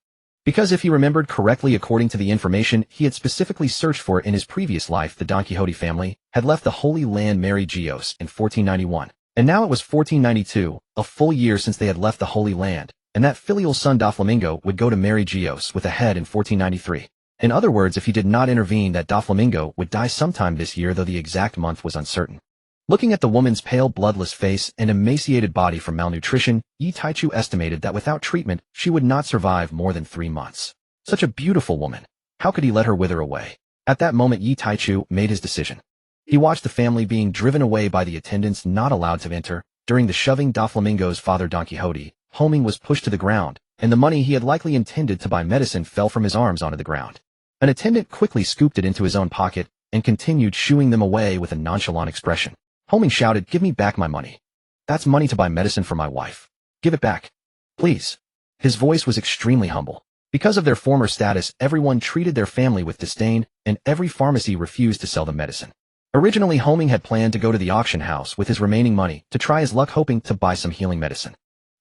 Because if he remembered correctly, according to the information he had specifically searched for in his previous life, the Don Quixote family had left the Holy Land Mary Gios in 1491. And now it was 1492, a full year since they had left the Holy Land, and that filial son Doflamingo would go to marry Gios with a head in 1493. In other words, if he did not intervene, that Doflamingo would die sometime this year, though the exact month was uncertain. Looking at the woman's pale, bloodless face and emaciated body from malnutrition, Yi Taichu estimated that without treatment, she would not survive more than 3 months. Such a beautiful woman. How could he let her wither away? At that moment, Yi Taichu made his decision. He watched the family being driven away by the attendants not allowed to enter. During the shoving, Doflamingo's father, Don Quixote, Homing, was pushed to the ground, and the money he had likely intended to buy medicine fell from his arms onto the ground. An attendant quickly scooped it into his own pocket and continued shooing them away with a nonchalant expression. Homing shouted, "Give me back my money. That's money to buy medicine for my wife. Give it back, please." His voice was extremely humble. Because of their former status, everyone treated their family with disdain, and every pharmacy refused to sell them medicine. Originally, Homing had planned to go to the auction house with his remaining money to try his luck, hoping to buy some healing medicine.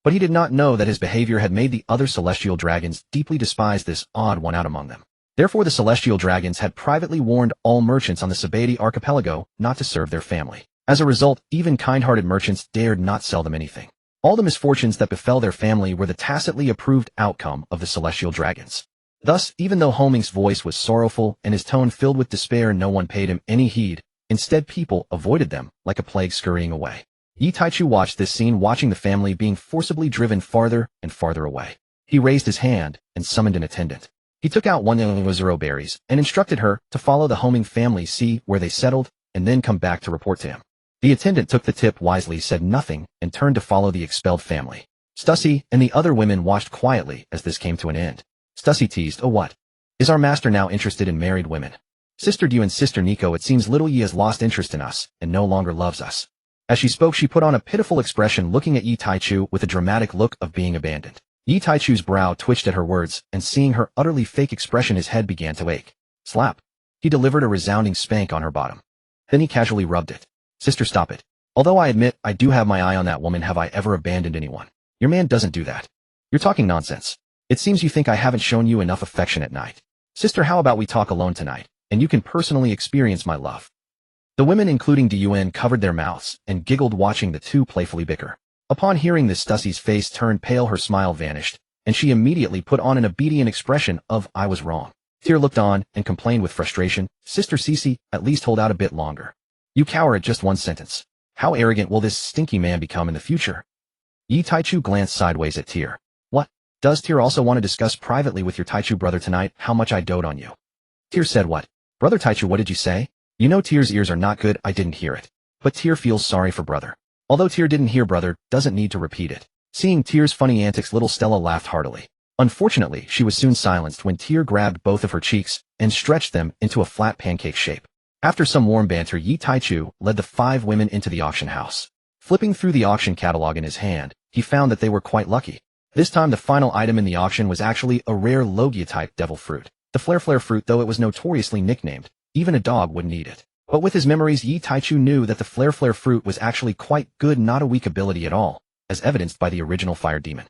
But he did not know that his behavior had made the other celestial dragons deeply despise this odd one out among them. Therefore, the celestial dragons had privately warned all merchants on the Sabati archipelago not to serve their family. As a result, even kind-hearted merchants dared not sell them anything. All the misfortunes that befell their family were the tacitly approved outcome of the celestial dragons. Thus, even though Homing's voice was sorrowful and his tone filled with despair, no one paid him any heed. Instead, people avoided them like a plague, scurrying away. Yi Taichu watched this scene, watching the family being forcibly driven farther and farther away. He raised his hand and summoned an attendant. He took out one of the zero berries and instructed her to follow the Homing family, see where they settled, and then come back to report to him. The attendant took the tip wisely, said nothing, and turned to follow the expelled family. Stussy and the other women watched quietly as this came to an end. Stussy teased, "Oh, what? Is our master now interested in married women? Sister Dew and Sister Nico, it seems little Yi has lost interest in us and no longer loves us." As she spoke, she put on a pitiful expression, looking at Yi Taichu with a dramatic look of being abandoned. Yi Taichu's brow twitched at her words, and seeing her utterly fake expression, his head began to ache. Slap. He delivered a resounding spank on her bottom. Then he casually rubbed it. "Sister, stop it. Although I admit I do have my eye on that woman, have I ever abandoned anyone? Your man doesn't do that. You're talking nonsense. It seems you think I haven't shown you enough affection at night. Sister, how about we talk alone tonight, and you can personally experience my love?" The women, including Gion, covered their mouths and giggled, watching the two playfully bicker. Upon hearing this, Stussy's face turned pale, her smile vanished, and she immediately put on an obedient expression of "I was wrong." Tyr looked on and complained with frustration, "Sister Cece, at least hold out a bit longer. You cower at just one sentence. How arrogant will this stinky man become in the future?" Yi Taichu glanced sideways at Tyr. "What? Does Tyr also want to discuss privately with your Taichu brother tonight how much I dote on you?" Tyr said, "What? Brother Taichu, what did you say?" You know Tyr's ears are not good, I didn't hear it. But Tyr feels sorry for brother. Although Tyr didn't hear brother, doesn't need to repeat it. Seeing Tyr's funny antics, little Stella laughed heartily. Unfortunately, she was soon silenced when Tear grabbed both of her cheeks and stretched them into a flat pancake shape. After some warm banter, Yi Taichu led the 5 women into the auction house. Flipping through the auction catalog in his hand, he found that they were quite lucky. This time the final item in the auction was actually a rare Logia-type devil fruit. The flare fruit, though it was notoriously nicknamed, even a dog wouldn't eat it. But with his memories, Yi Taichu knew that the flare fruit was actually quite good, not a weak ability at all, as evidenced by the original fire demon.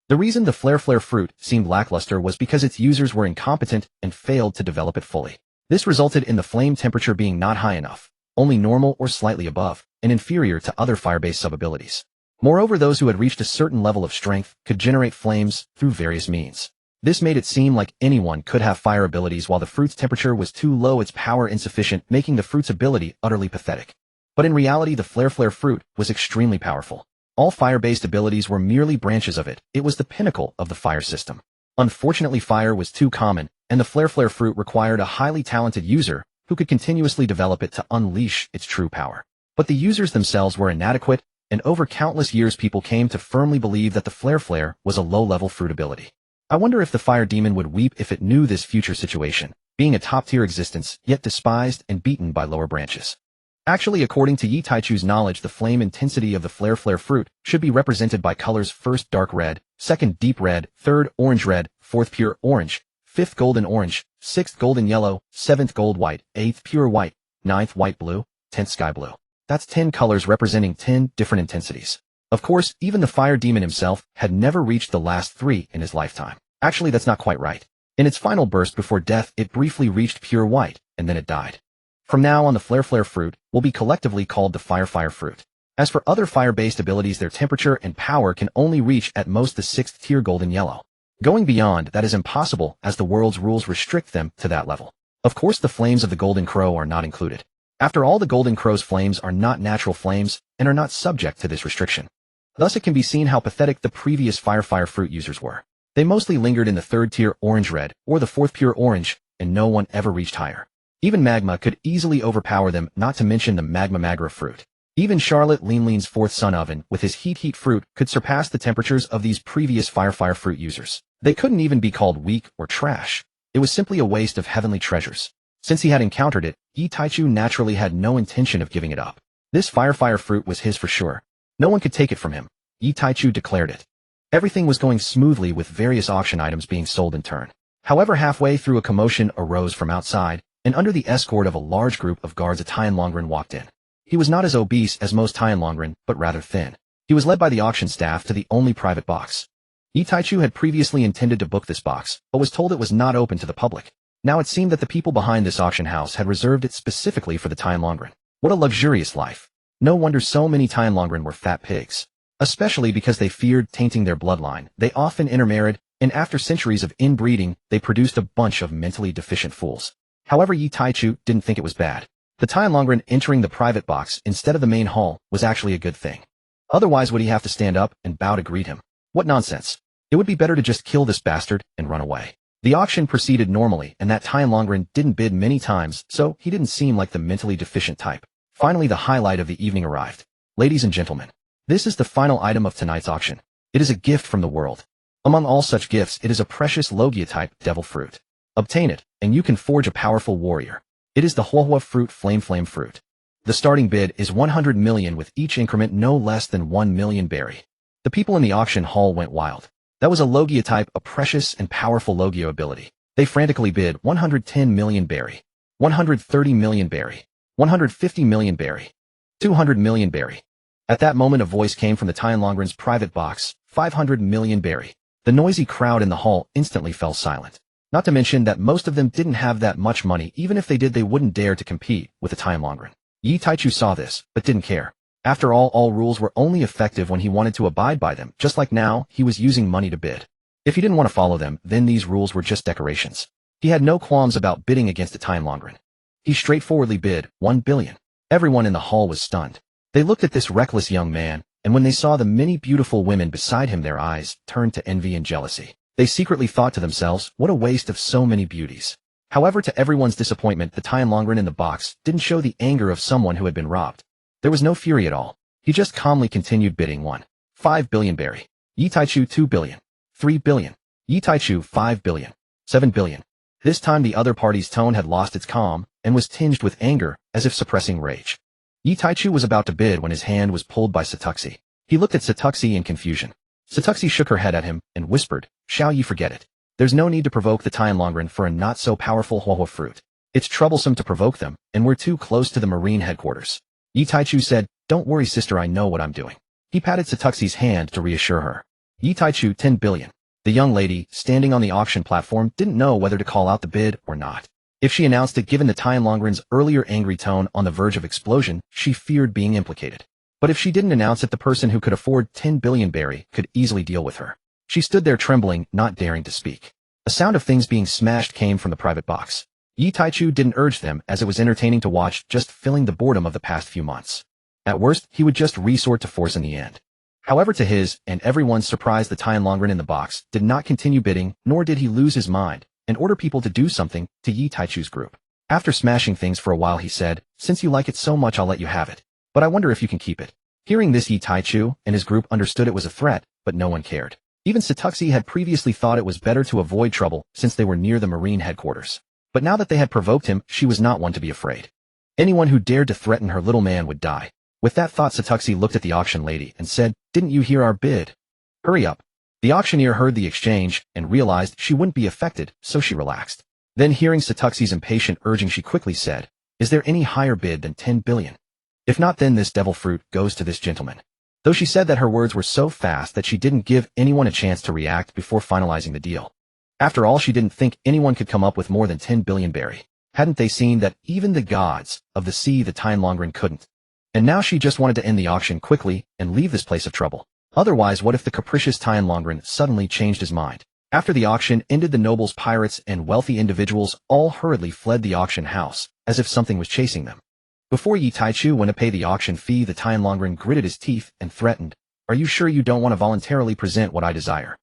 The reason the flare fruit seemed lackluster was because its users were incompetent and failed to develop it fully. This resulted in the flame temperature being not high enough, only normal or slightly above, and inferior to other fire-based sub-abilities. Moreover, those who had reached a certain level of strength could generate flames through various means. This made it seem like anyone could have fire abilities while the fruit's temperature was too low, its power insufficient, making the fruit's ability utterly pathetic. But in reality, the flare fruit was extremely powerful. All fire-based abilities were merely branches of it. It was the pinnacle of the fire system. Unfortunately, fire was too common, and the flare fruit required a highly talented user who could continuously develop it to unleash its true power. But the users themselves were inadequate, and over countless years people came to firmly believe that the flare was a low-level fruit ability. I wonder if the fire demon would weep if it knew this future situation, being a top-tier existence, yet despised and beaten by lower branches. Actually, according to Yi Taichu's knowledge, the flame intensity of the flare fruit should be represented by colors: first dark red, second deep red, third orange red, fourth pure orange, fifth golden orange, sixth golden yellow, seventh gold white, eighth pure white, ninth white blue, 10th sky blue. That's 10 colors representing 10 different intensities. Of course, even the fire demon himself had never reached the last 3 in his lifetime. Actually, that's not quite right. In its final burst before death, it briefly reached pure white, and then it died. From now on, the flare fruit will be collectively called the fire fruit. As for other fire-based abilities, their temperature and power can only reach at most the 6th tier golden yellow. Going beyond that is impossible, as the world's rules restrict them to that level. Of course, the flames of the golden crow are not included. After all, the golden crow's flames are not natural flames and are not subject to this restriction. Thus, it can be seen how pathetic the previous fire fruit users were. They mostly lingered in the 3rd tier orange-red or the 4th pure orange, and no one ever reached higher. Even magma could easily overpower them, not to mention the magma magra fruit. Even Charlotte Lean's 4th sun oven with his heat fruit could surpass the temperatures of these previous fire fruit users. They couldn't even be called weak or trash. It was simply a waste of heavenly treasures. Since he had encountered it, Yi Taichu naturally had no intention of giving it up. This fire fruit was his for sure. No one could take it from him. Yi Taichu declared it. Everything was going smoothly with various auction items being sold in turn. However, halfway through, a commotion arose from outside, and under the escort of a large group of guards, a Tianlongren walked in. He was not as obese as most Tianlongren, but rather thin. He was led by the auction staff to the only private box. Yi Taichu had previously intended to book this box, but was told it was not open to the public. Now it seemed that the people behind this auction house had reserved it specifically for the Tianlongren. What a luxurious life. No wonder so many Tianlongren were fat pigs. Especially because they feared tainting their bloodline, they often intermarried, and after centuries of inbreeding, they produced a bunch of mentally deficient fools. However, Yi Taichu didn't think it was bad. The Tianlongren entering the private box instead of the main hall was actually a good thing. Otherwise, would he have to stand up and bow to greet him? What nonsense. It would be better to just kill this bastard and run away. The auction proceeded normally, and that Tianlongren didn't bid many times, so he didn't seem like the mentally deficient type. Finally, the highlight of the evening arrived. Ladies and gentlemen, this is the final item of tonight's auction. It is a gift from the world. Among all such gifts, it is a precious Logia-type devil fruit. Obtain it, and you can forge a powerful warrior. It is the Huohua fruit, flame fruit. The starting bid is 100 million, with each increment no less than 1 million berry. The people in the auction hall went wild. That was a Logia type, a precious and powerful Logia ability. They frantically bid 110 million berry, 130 million berry, 150 million berry, 200 million berry. At that moment, a voice came from the Tianlongren's private box: 500 million berry. The noisy crowd in the hall instantly fell silent. Not to mention that most of them didn't have that much money. Even if they did, they wouldn't dare to compete with the Tianlongren. Yi Taichu saw this, but didn't care. After all rules were only effective when he wanted to abide by them, just like now, he was using money to bid. If he didn't want to follow them, then these rules were just decorations. He had no qualms about bidding against the Tianlongren. He straightforwardly bid 1 billion. Everyone in the hall was stunned. They looked at this reckless young man, and when they saw the many beautiful women beside him, their eyes turned to envy and jealousy. They secretly thought to themselves, what a waste of so many beauties. However, to everyone's disappointment, the Tianlongren in the box didn't show the anger of someone who had been robbed. There was no fury at all. He just calmly continued bidding 1.5 billion berry. Yi Taichu 2 billion. 3 billion. Yi Taichu 5 billion. 7 billion. This time the other party's tone had lost its calm and was tinged with anger, as if suppressing rage. Yi Taichu was about to bid when his hand was pulled by Satuxi. He looked at Satuxi in confusion. Satuxi shook her head at him and whispered, "Shall ye forget it? There's no need to provoke the Tianlongren for a not-so-powerful Huohuo fruit. It's troublesome to provoke them, and we're too close to the marine headquarters." Yi Taichu said, "Don't worry, sister, I know what I'm doing." He patted Satuxi's hand to reassure her. Yi Taichu 10 billion. The young lady, standing on the auction platform, didn't know whether to call out the bid or not. If she announced it, given the Tianlongren's earlier angry tone on the verge of explosion, she feared being implicated. But if she didn't announce it, the person who could afford 10 billion berry could easily deal with her. She stood there trembling, not daring to speak. A sound of things being smashed came from the private box. Yi Taichu didn't urge them, as it was entertaining to watch, just filling the boredom of the past few months. At worst, he would just resort to force in the end. However, to his and everyone's surprise, the Tianlongren in the box did not continue bidding, nor did he lose his mind and order people to do something to Yi Taichu's group. After smashing things for a while, he said, "Since you like it so much, I'll let you have it. But I wonder if you can keep it." Hearing this, Yi Taichu and his group understood it was a threat, but no one cared. Even Satuxi had previously thought it was better to avoid trouble since they were near the marine headquarters. But now that they had provoked him, she was not one to be afraid. Anyone who dared to threaten her little man would die. With that thought, Satuxi looked at the auction lady and said, "Didn't you hear our bid? Hurry up." The auctioneer heard the exchange and realized she wouldn't be affected, so she relaxed. Then, hearing Satuxi's impatient urging, she quickly said, "Is there any higher bid than 10 billion? If not, then this devil fruit goes to this gentleman." Though she said that, her words were so fast that she didn't give anyone a chance to react before finalizing the deal. After all, she didn't think anyone could come up with more than 10 billion berry. Hadn't they seen that even the gods of the sea, the Tianlongren, couldn't? And now she just wanted to end the auction quickly and leave this place of trouble. Otherwise, what if the capricious Tianlongren suddenly changed his mind? After the auction ended, the nobles, pirates, and wealthy individuals all hurriedly fled the auction house, as if something was chasing them. Before Yi Taichu went to pay the auction fee, the Tianlongren gritted his teeth and threatened, "Are you sure you don't want to voluntarily present what I desire?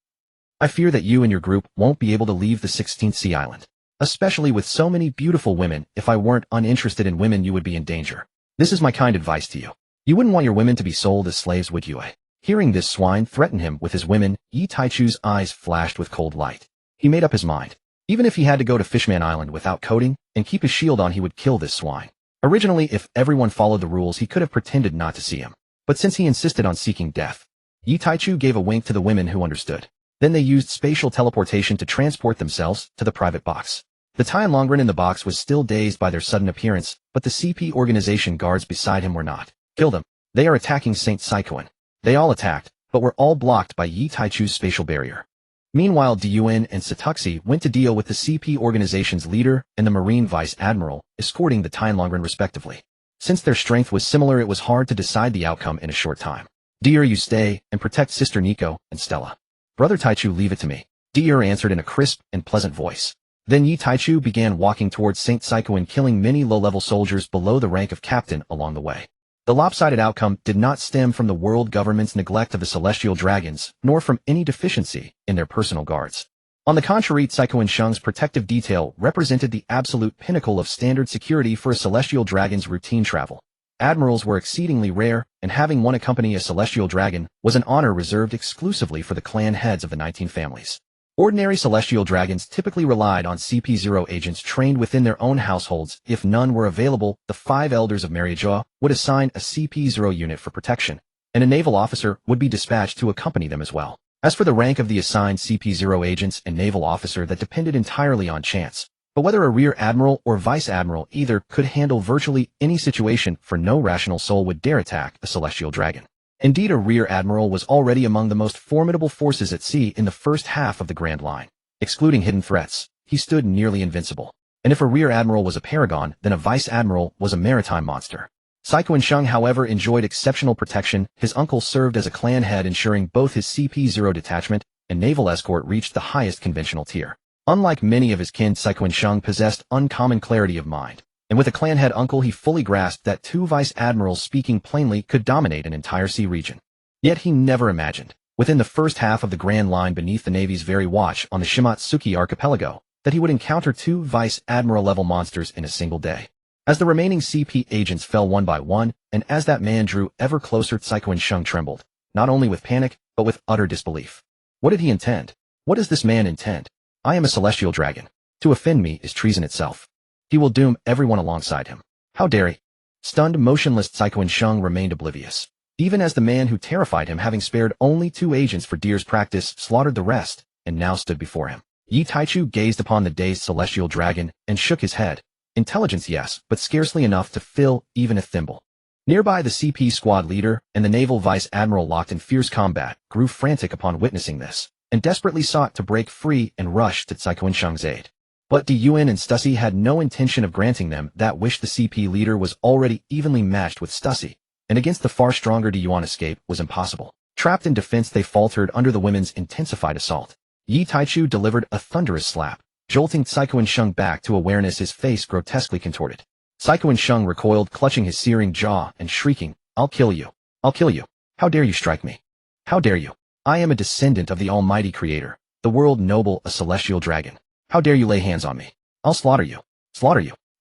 I fear that you and your group won't be able to leave the 16th Sea Island. Especially with so many beautiful women. If I weren't uninterested in women, you would be in danger. This is my kind advice to you. You wouldn't want your women to be sold as slaves, would you?" Hearing this swine threaten him with his women, Yi Taichu's eyes flashed with cold light. He made up his mind. Even if he had to go to Fishman Island without coating and keep his shield on, he would kill this swine. Originally, if everyone followed the rules, he could have pretended not to see him. But since he insisted on seeking death, Yi Taichu gave a wink to the women who understood. Then they used spatial teleportation to transport themselves to the private box. The Tianlongren in the box was still dazed by their sudden appearance, but the CP organization guards beside him were not. "Kill them. They are attacking St. Saikoin." They all attacked, but were all blocked by Yi Taichu's spatial barrier. Meanwhile, Gion and Satuxi went to deal with the CP organization's leader and the Marine Vice Admiral, escorting the Tianlongren respectively. Since their strength was similar, it was hard to decide the outcome in a short time. "Dear, you stay and protect Sister Nico and Stella. Brother Taichu, leave it to me," Dear answered in a crisp and pleasant voice. Then Yi Taichu began walking towards St. Saikoin, killing many low-level soldiers below the rank of captain along the way. The lopsided outcome did not stem from the world government's neglect of the celestial dragons, nor from any deficiency in their personal guards. On the contrary, Saikoin Shung's protective detail represented the absolute pinnacle of standard security for a celestial dragon's routine travel. Admirals were exceedingly rare, and having one accompany a celestial dragon was an honor reserved exclusively for the clan heads of the 19 families. Ordinary celestial dragons typically relied on CP0 agents trained within their own households. If none were available, the 5 elders of Mariajoa would assign a CP0 unit for protection, and a naval officer would be dispatched to accompany them as well. As for the rank of the assigned CP0 agents and naval officer, that depended entirely on chance. But whether a rear admiral or vice admiral, either could handle virtually any situation, for no rational soul would dare attack a celestial dragon. Indeed, a rear admiral was already among the most formidable forces at sea in the first half of the Grand Line. Excluding hidden threats, he stood nearly invincible. And if a rear admiral was a paragon, then a vice admiral was a maritime monster. Saikoin Shung, however, enjoyed exceptional protection. His uncle served as a clan head, ensuring both his CP0 detachment and naval escort reached the highest conventional tier. Unlike many of his kin, Saikoin Shung possessed uncommon clarity of mind. And with a clan head uncle, he fully grasped that 2 vice admirals speaking plainly could dominate an entire sea region. Yet he never imagined, within the first half of the Grand Line beneath the Navy's very watch on the Shimatsuki archipelago, that he would encounter 2 vice admiral-level monsters in a single day. As the remaining CP agents fell one by one, and as that man drew ever closer, Saikoin Shung trembled, not only with panic, but with utter disbelief. What did he intend? What does this man intend? I am a celestial dragon. To offend me is treason itself. He will doom everyone alongside him. How dare he? Stunned, motionless Caiguan Sheng remained oblivious. Even as the man who terrified him, having spared only 2 agents for Deer's practice, slaughtered the rest, and now stood before him. Yi Taichu gazed upon the dazed celestial dragon and shook his head. Intelligence, yes, but scarcely enough to fill even a thimble. Nearby, the CP squad leader and the naval vice admiral, locked in fierce combat, grew frantic upon witnessing this, and desperately sought to break free and rush to Caiguan Sheng's aid. But Di Yuan and Stussy had no intention of granting them that wish. The CP leader was already evenly matched with Stussy, and against the far stronger Di Yuan, escape was impossible. Trapped in defense, they faltered under the women's intensified assault. Yi Taichu delivered a thunderous slap, jolting Caiguan Sheng back to awareness, his face grotesquely contorted. Caiguan Sheng recoiled, clutching his searing jaw and shrieking, "I'll kill you! I'll kill you! How dare you strike me? How dare you? I am a descendant of the Almighty Creator, the world noble, a celestial dragon. How dare you lay hands on me? I'll slaughter you,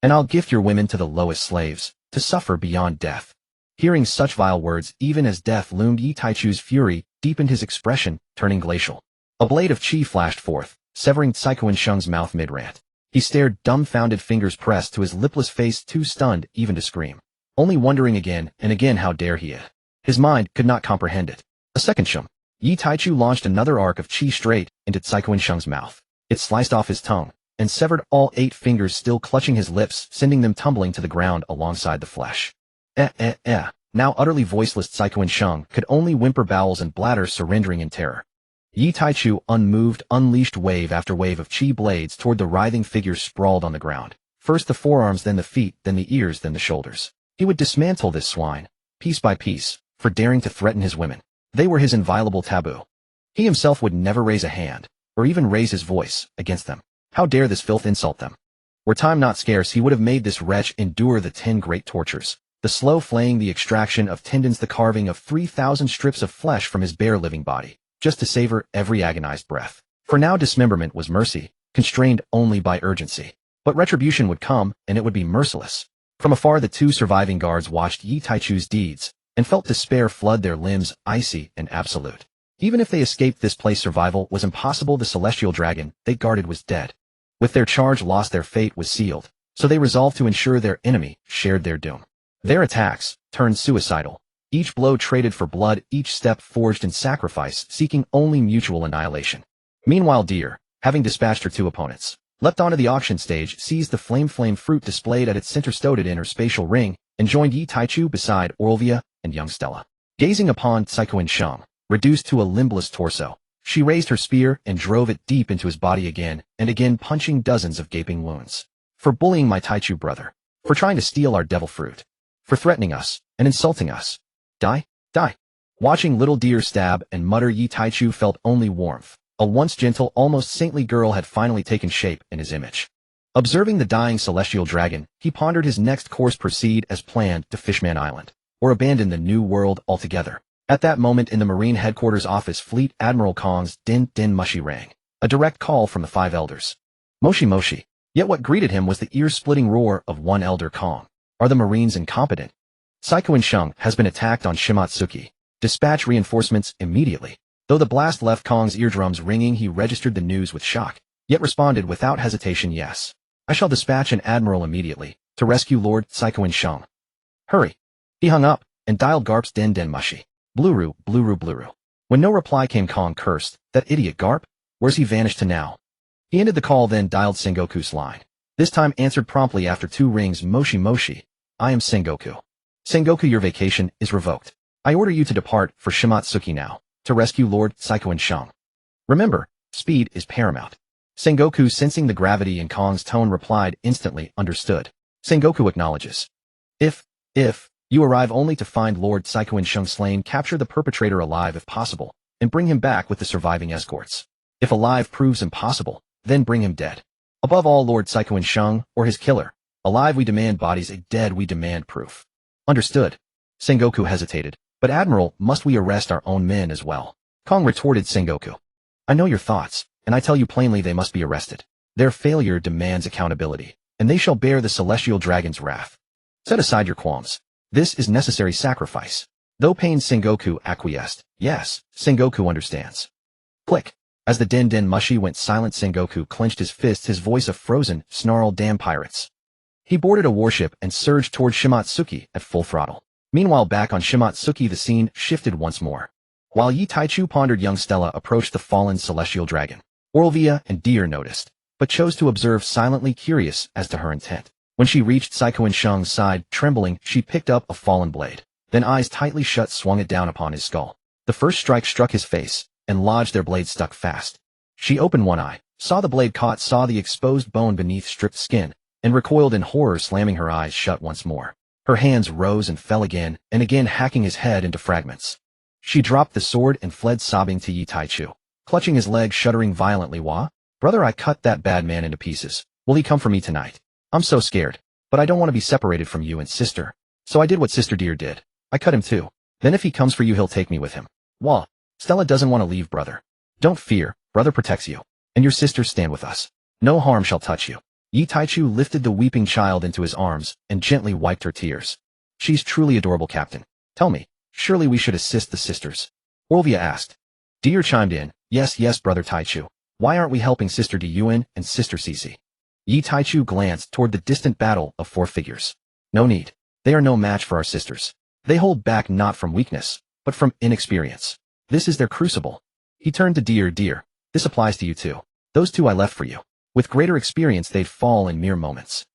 and I'll gift your women to the lowest slaves, to suffer beyond death." Hearing such vile words, even as death loomed, Yi Taichu's fury deepened, his expression turning glacial. A blade of chi flashed forth, severing Caiguan Sheng's mouth mid-rant. He stared, dumbfounded, fingers pressed to his lipless face, too stunned even to scream. Only wondering again and again how dare he. His mind could not comprehend it. A second shum. Yi Taichu launched another arc of chi straight into Caiguan Sheng's mouth. It sliced off his tongue and severed all 8 fingers still clutching his lips, sending them tumbling to the ground alongside the flesh. Now utterly voiceless, Caiguan Sheng could only whimper, bowels and bladder surrendering in terror. Yi Taichu, unmoved, unleashed wave after wave of chi blades toward the writhing figures sprawled on the ground. First the forearms, then the feet, then the ears, then the shoulders. He would dismantle this swine, piece by piece, for daring to threaten his women. They were his inviolable taboo. He himself would never raise a hand, or even raise his voice, against them. How dare this filth insult them? Were time not scarce, he would have made this wretch endure the 10 great tortures. The slow flaying, the extraction of tendons, the carving of 3,000 strips of flesh from his bare living body, just to savor every agonized breath. For now dismemberment was mercy, constrained only by urgency. But retribution would come, and it would be merciless. From afar, the 2 surviving guards watched Yi Taichu's deeds, and felt despair flood their limbs, icy and absolute. Even if they escaped this place, survival was impossible. The celestial dragon they guarded was dead. With their charge lost, their fate was sealed, so they resolved to ensure their enemy shared their doom. Their attacks turned suicidal. Each blow traded for blood, each step forged in sacrifice, seeking only mutual annihilation. Meanwhile, Deer, having dispatched her 2 opponents, leapt onto the auction stage, seized the flame fruit displayed at its center, stowed it in her spatial ring, and joined Yi Taichu beside Orlvia and young Stella. Gazing upon Caiguan Sheng, reduced to a limbless torso, she raised her spear and drove it deep into his body again and again, punching dozens of gaping wounds. For bullying my Taichu brother. For trying to steal our devil fruit. For threatening us and insulting us. Die, die. Watching little Deer stab and mutter, Yi Taichu felt only warmth. A once gentle, almost saintly girl had finally taken shape in his image. Observing the dying celestial dragon, he pondered his next course: proceed as planned to Fishman Island, or abandon the new world altogether. At that moment, in the Marine Headquarters office, Fleet Admiral Kong's din mushi rang. A direct call from the 5 elders. Moshi moshi. Yet what greeted him was the ear-splitting roar of one elder: Kong. Are the Marines incompetent? Caiguan Sheng has been attacked on Shimatsuki. Dispatch reinforcements immediately. Though the blast left Kong's eardrums ringing, he registered the news with shock, yet responded without hesitation, yes. I shall dispatch an admiral immediately, to rescue Lord Caiguan Sheng. Hurry. He hung up, and dialed Garp's den mushi. Bluru. When no reply came, Kong cursed, that idiot Garp? Where's he vanished to now? He ended the call, then dialed Sengoku's line. This time answered promptly after 2 rings. Moshi. I am Sengoku. Sengoku, your vacation is revoked. I order you to depart for Shimatsuki now, to rescue Lord Caiguan Sheng. Remember, speed is paramount. Sengoku, sensing the gravity in Kong's tone, replied instantly, understood. Sengoku acknowledges. If you arrive only to find Lord Caiguan Sheng slain, capture the perpetrator alive if possible, and bring him back with the surviving escorts. If alive proves impossible, then bring him dead. Above all, Lord Caiguan Sheng, or his killer. Alive we demand bodies, dead we demand proof. Understood. Sengoku hesitated. But Admiral, must we arrest our own men as well? Kong retorted. Sengoku. I know your thoughts, and I tell you plainly they must be arrested. Their failure demands accountability, and they shall bear the celestial dragon's wrath. Set aside your qualms. This is necessary sacrifice. Though pained, Sengoku acquiesced. Yes, Sengoku understands. Click. As the Den Den Mushi went silent, Sengoku clenched his fists, his voice a frozen snarl. Damn pirates. He boarded a warship and surged toward Shimatsuki at full throttle. Meanwhile, back on Shimatsuki, the scene shifted once more. While Yi Taichu pondered, young Stella approached the fallen celestial dragon. Orlvia and Deer noticed, but chose to observe silently, curious as to her intent. When she reached Saiko Shung's side, trembling, she picked up a fallen blade. Then, eyes tightly shut, swung it down upon his skull. The first strike struck his face, and lodged their blade stuck fast. She opened one eye, saw the blade caught, saw the exposed bone beneath stripped skin, and recoiled in horror, slamming her eyes shut once more. Her hands rose and fell again, and again, hacking his head into fragments. She dropped the sword and fled, sobbing to Yi Taichu, clutching his leg, shuddering violently. Wah? Brother, I cut that bad man into pieces. Will he come for me tonight? I'm so scared. But I don't want to be separated from you and sister. So I did what Sister Deer did. I cut him too. Then if he comes for you, he'll take me with him. Wah. Stella doesn't want to leave, brother. Don't fear, brother protects you. And your sisters stand with us. No harm shall touch you. Yi Taichu lifted the weeping child into his arms and gently wiped her tears. She's truly adorable, Captain. Tell me, surely we should assist the sisters? Orlvia asked. Deer chimed in. Yes, yes, brother Taichu. Why aren't we helping Sister Diyuan and Sister Cici? Yi Taichu glanced toward the distant battle of four figures. No need. They are no match for our sisters. They hold back not from weakness, but from inexperience. This is their crucible. He turned to Deer. Deer, this applies to you too. Those two I left for you. With greater experience, they'd fall in mere moments.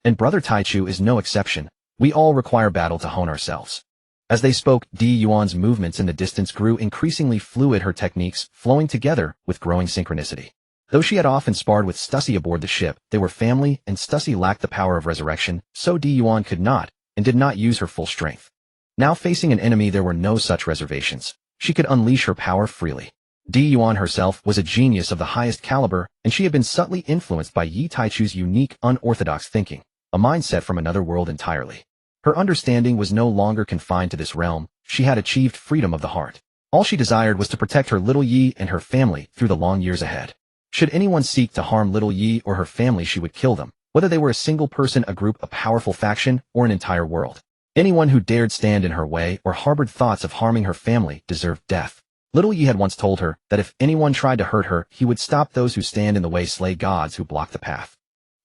And brother Taichu is no exception. We all require battle to hone ourselves. As they spoke, Di Yuan's movements in the distance grew increasingly fluid, her techniques flowing together with growing synchronicity. Though she had often sparred with Stussy aboard the ship, they were family, and Stussy lacked the power of resurrection, so Di Yuan could not, and did not use her full strength. Now facing an enemy, there were no such reservations. She could unleash her power freely. Di Yuan herself was a genius of the highest caliber, and she had been subtly influenced by Yi Taichu's unique, unorthodox thinking, a mindset from another world entirely. Her understanding was no longer confined to this realm. She had achieved freedom of the heart. All she desired was to protect her little Yi and her family through the long years ahead. Should anyone seek to harm little Yi or her family, she would kill them, whether they were a single person, a group, a powerful faction, or an entire world. Anyone who dared stand in her way or harbored thoughts of harming her family deserved death. Little Yi had once told her that if anyone tried to hurt her, he would stop those who stand in the way, slay gods who block the path.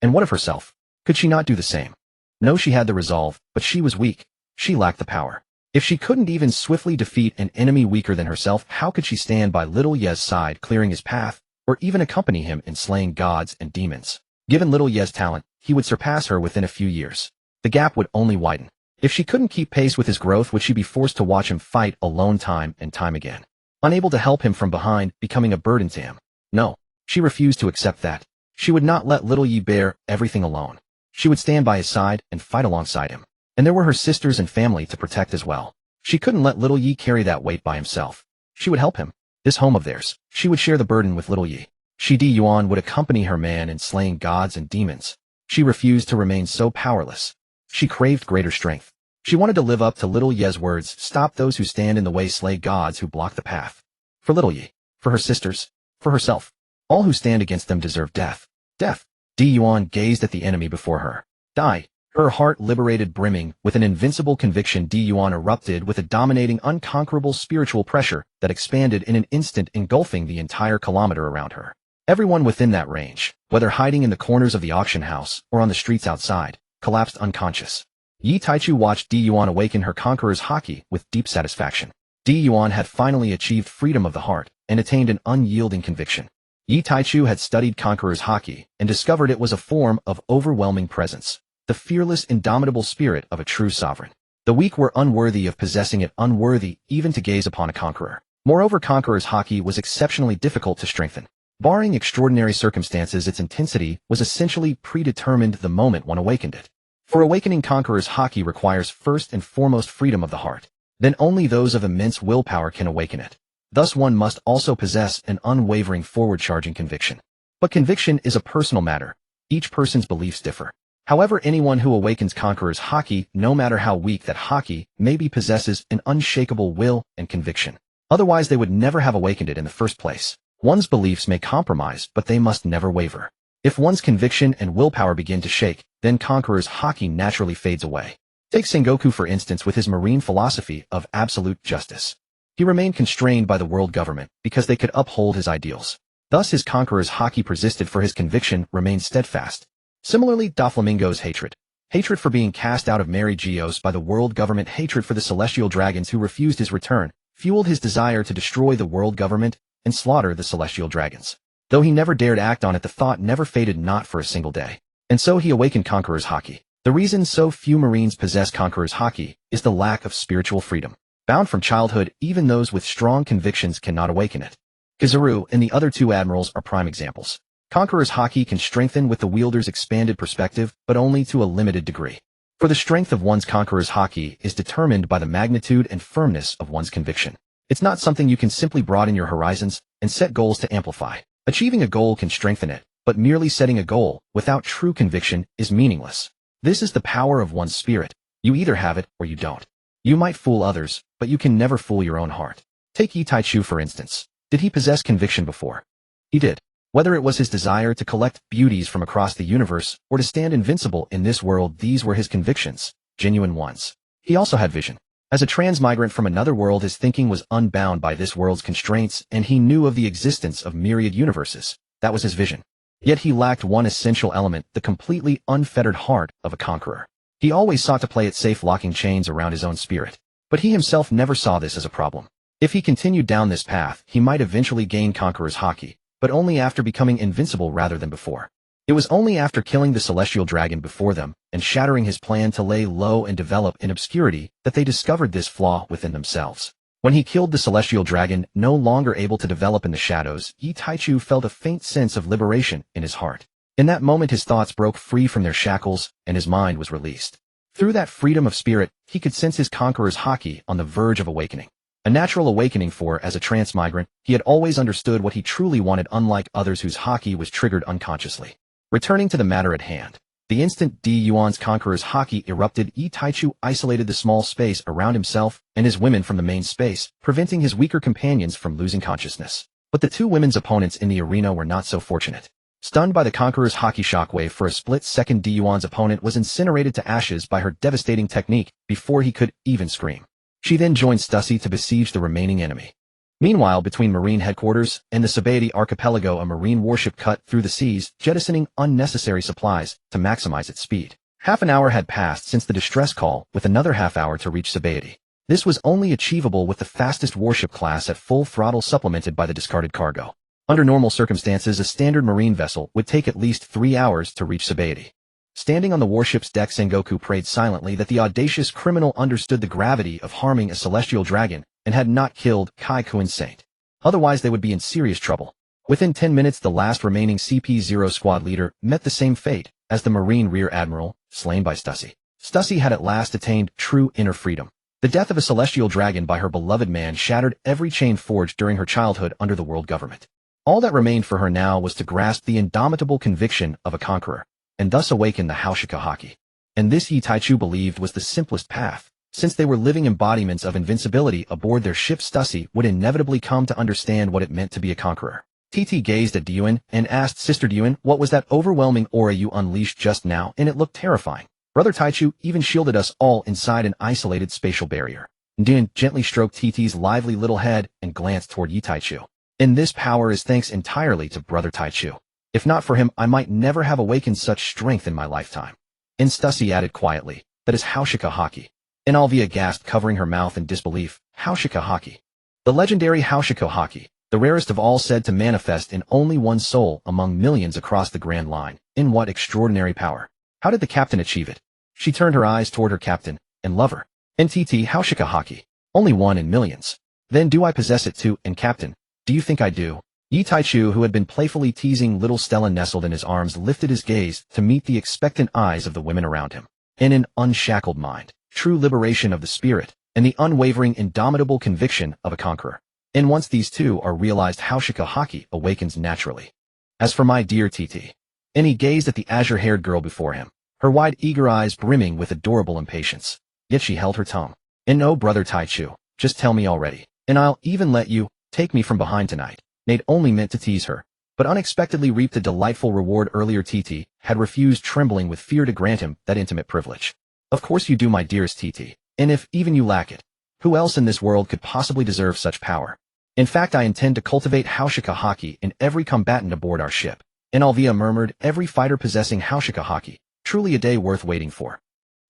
And what of herself? Could she not do the same? No, she had the resolve, but she was weak. She lacked the power. If she couldn't even swiftly defeat an enemy weaker than herself, how could she stand by little Ye's side, clearing his path, or even accompany him in slaying gods and demons? Given little Ye's talent, he would surpass her within a few years. The gap would only widen. If she couldn't keep pace with his growth, would she be forced to watch him fight alone time and time again? Unable to help him from behind, becoming a burden to him? No, she refused to accept that. She would not let little Yi bear everything alone. She would stand by his side and fight alongside him. And there were her sisters and family to protect as well. She couldn't let little Yi carry that weight by himself. She would help him. This home of theirs, she would share the burden with little Yi. She Di Yuan would accompany her man in slaying gods and demons. She refused to remain so powerless. She craved greater strength. She wanted to live up to little Ye's words, stop those who stand in the way, slay gods who block the path. For little Yi, for her sisters, for herself. All who stand against them deserve death. Death. Di Yuan gazed at the enemy before her. Die. Her heart liberated, brimming with an invincible conviction. Di Yuan erupted with a dominating, unconquerable spiritual pressure that expanded in an instant, engulfing the entire kilometer around her. Everyone within that range, whether hiding in the corners of the auction house or on the streets outside, collapsed unconscious. Yi Taichu watched Di Yuan awaken her conqueror's haki with deep satisfaction. Di Yuan had finally achieved freedom of the heart and attained an unyielding conviction. Yi Taichu had studied conqueror's haki and discovered it was a form of overwhelming presence, the fearless, indomitable spirit of a true sovereign. The weak were unworthy of possessing it, unworthy even to gaze upon a conqueror. Moreover, conqueror's haki was exceptionally difficult to strengthen. Barring extraordinary circumstances, its intensity was essentially predetermined the moment one awakened it. For awakening conqueror's haki requires first and foremost freedom of the heart. Then only those of immense willpower can awaken it. Thus one must also possess an unwavering forward-charging conviction. But conviction is a personal matter. Each person's beliefs differ. However, anyone who awakens conqueror's haki, no matter how weak that haki may be, possesses an unshakable will and conviction. Otherwise they would never have awakened it in the first place. One's beliefs may compromise, but they must never waver. If one's conviction and willpower begin to shake, then conqueror's haki naturally fades away. Take Sengoku for instance with his marine philosophy of absolute justice. He remained constrained by the world government because they could uphold his ideals. Thus his conqueror's haki persisted, for his conviction remained steadfast. Similarly, Doflamingo's hatred. Hatred for being cast out of Mary Geos by the world government, hatred for the celestial dragons who refused his return, fueled his desire to destroy the world government and slaughter the celestial dragons. Though he never dared act on it, the thought never faded, not for a single day. And so he awakened Conqueror's haki. The reason so few Marines possess Conqueror's haki is the lack of spiritual freedom. Bound from childhood, even those with strong convictions cannot awaken it. Kizaru and the other two admirals are prime examples. Conqueror's haki can strengthen with the wielder's expanded perspective, but only to a limited degree. For the strength of one's Conqueror's haki is determined by the magnitude and firmness of one's conviction. It's not something you can simply broaden your horizons and set goals to amplify. Achieving a goal can strengthen it, but merely setting a goal without true conviction is meaningless. This is the power of one's spirit. You either have it or you don't. You might fool others, but you can never fool your own heart. Take Yi Taichu for instance. Did he possess conviction before? He did. Whether it was his desire to collect beauties from across the universe or to stand invincible in this world, these were his convictions, genuine ones. He also had vision. As a transmigrant from another world, his thinking was unbound by this world's constraints, and he knew of the existence of myriad universes. That was his vision. Yet he lacked one essential element, the completely unfettered heart of a conqueror. He always sought to play it safe, locking chains around his own spirit. But he himself never saw this as a problem. If he continued down this path, he might eventually gain Conqueror's haki, but only after becoming invincible rather than before. It was only after killing the celestial dragon before them and shattering his plan to lay low and develop in obscurity that they discovered this flaw within themselves. When he killed the celestial dragon, no longer able to develop in the shadows, Yi Taichu felt a faint sense of liberation in his heart. In that moment his thoughts broke free from their shackles and his mind was released. Through that freedom of spirit, he could sense his Conqueror's haki on the verge of awakening. A natural awakening, for, as a transmigrant, he had always understood what he truly wanted, unlike others whose haki was triggered unconsciously. Returning to the matter at hand. The instant Yuan's Conqueror's haki erupted, Yi Taichu isolated the small space around himself and his women from the main space, preventing his weaker companions from losing consciousness. But the two women's opponents in the arena were not so fortunate. Stunned by the Conqueror's haki shockwave for a split second, Yuan's opponent was incinerated to ashes by her devastating technique before he could even scream. She then joined Stussy to besiege the remaining enemy. Meanwhile, between Marine headquarters and the Sabaody archipelago, a Marine warship cut through the seas, jettisoning unnecessary supplies to maximize its speed. Half an hour had passed since the distress call, with another half hour to reach Sabaody. This was only achievable with the fastest warship class at full throttle, supplemented by the discarded cargo. Under normal circumstances, a standard Marine vessel would take at least 3 hours to reach Sabaody. Standing on the warship's deck, Sengoku prayed silently that the audacious criminal understood the gravity of harming a celestial dragon and had not killed Kai Kuan Saint. Otherwise they would be in serious trouble. Within 10 minutes, the last remaining CP-0 squad leader met the same fate as the Marine Rear Admiral, slain by Stussy. Stussy had at last attained true inner freedom. The death of a celestial dragon by her beloved man shattered every chain forged during her childhood under the world government. All that remained for her now was to grasp the indomitable conviction of a conqueror, and thus awaken the Haushika haki. And this Yi Taichu believed was the simplest path. Since they were living embodiments of invincibility aboard their ship, Stussy would inevitably come to understand what it meant to be a conqueror. TT gazed at Gion and asked, "Sister Gion, what was that overwhelming aura you unleashed just now?" And it looked terrifying. Brother Taichu even shielded us all inside an isolated spatial barrier. Gion gently stroked TT's lively little head and glanced toward Yi Taichu. "And this power is thanks entirely to Brother Taichu. If not for him, I might never have awakened such strength in my lifetime." And Stussy added quietly, "That is Haushika haki." And Alvia gasped, covering her mouth in disbelief. Haushika haki. The legendary Haushika haki, the rarest of all, said to manifest in only one soul among millions across the Grand Line. In what extraordinary power! How did the captain achieve it? She turned her eyes toward her captain and lover. NTT Haushika haki. Only one in millions. Then do I possess it too? And captain, do you think I do? Yi Taichu, who had been playfully teasing little Stella nestled in his arms, lifted his gaze to meet the expectant eyes of the women around him. In an unshackled mind, true liberation of the spirit, and the unwavering, indomitable conviction of a conqueror. And once these two are realized, Haushika haki awakens naturally. As for my dear TT. And he gazed at the azure-haired girl before him, her wide, eager eyes brimming with adorable impatience. Yet she held her tongue. And no, Brother Taichu, just tell me already, and I'll even let you take me from behind tonight. Nate only meant to tease her, but unexpectedly reaped a delightful reward. Earlier TT had refused, trembling with fear, to grant him that intimate privilege. Of course you do, my dearest TT, and if even you lack it, who else in this world could possibly deserve such power? In fact, I intend to cultivate Haushika Haki in every combatant aboard our ship. And Alvia murmured, every fighter possessing Haushika Haki. Truly a day worth waiting for.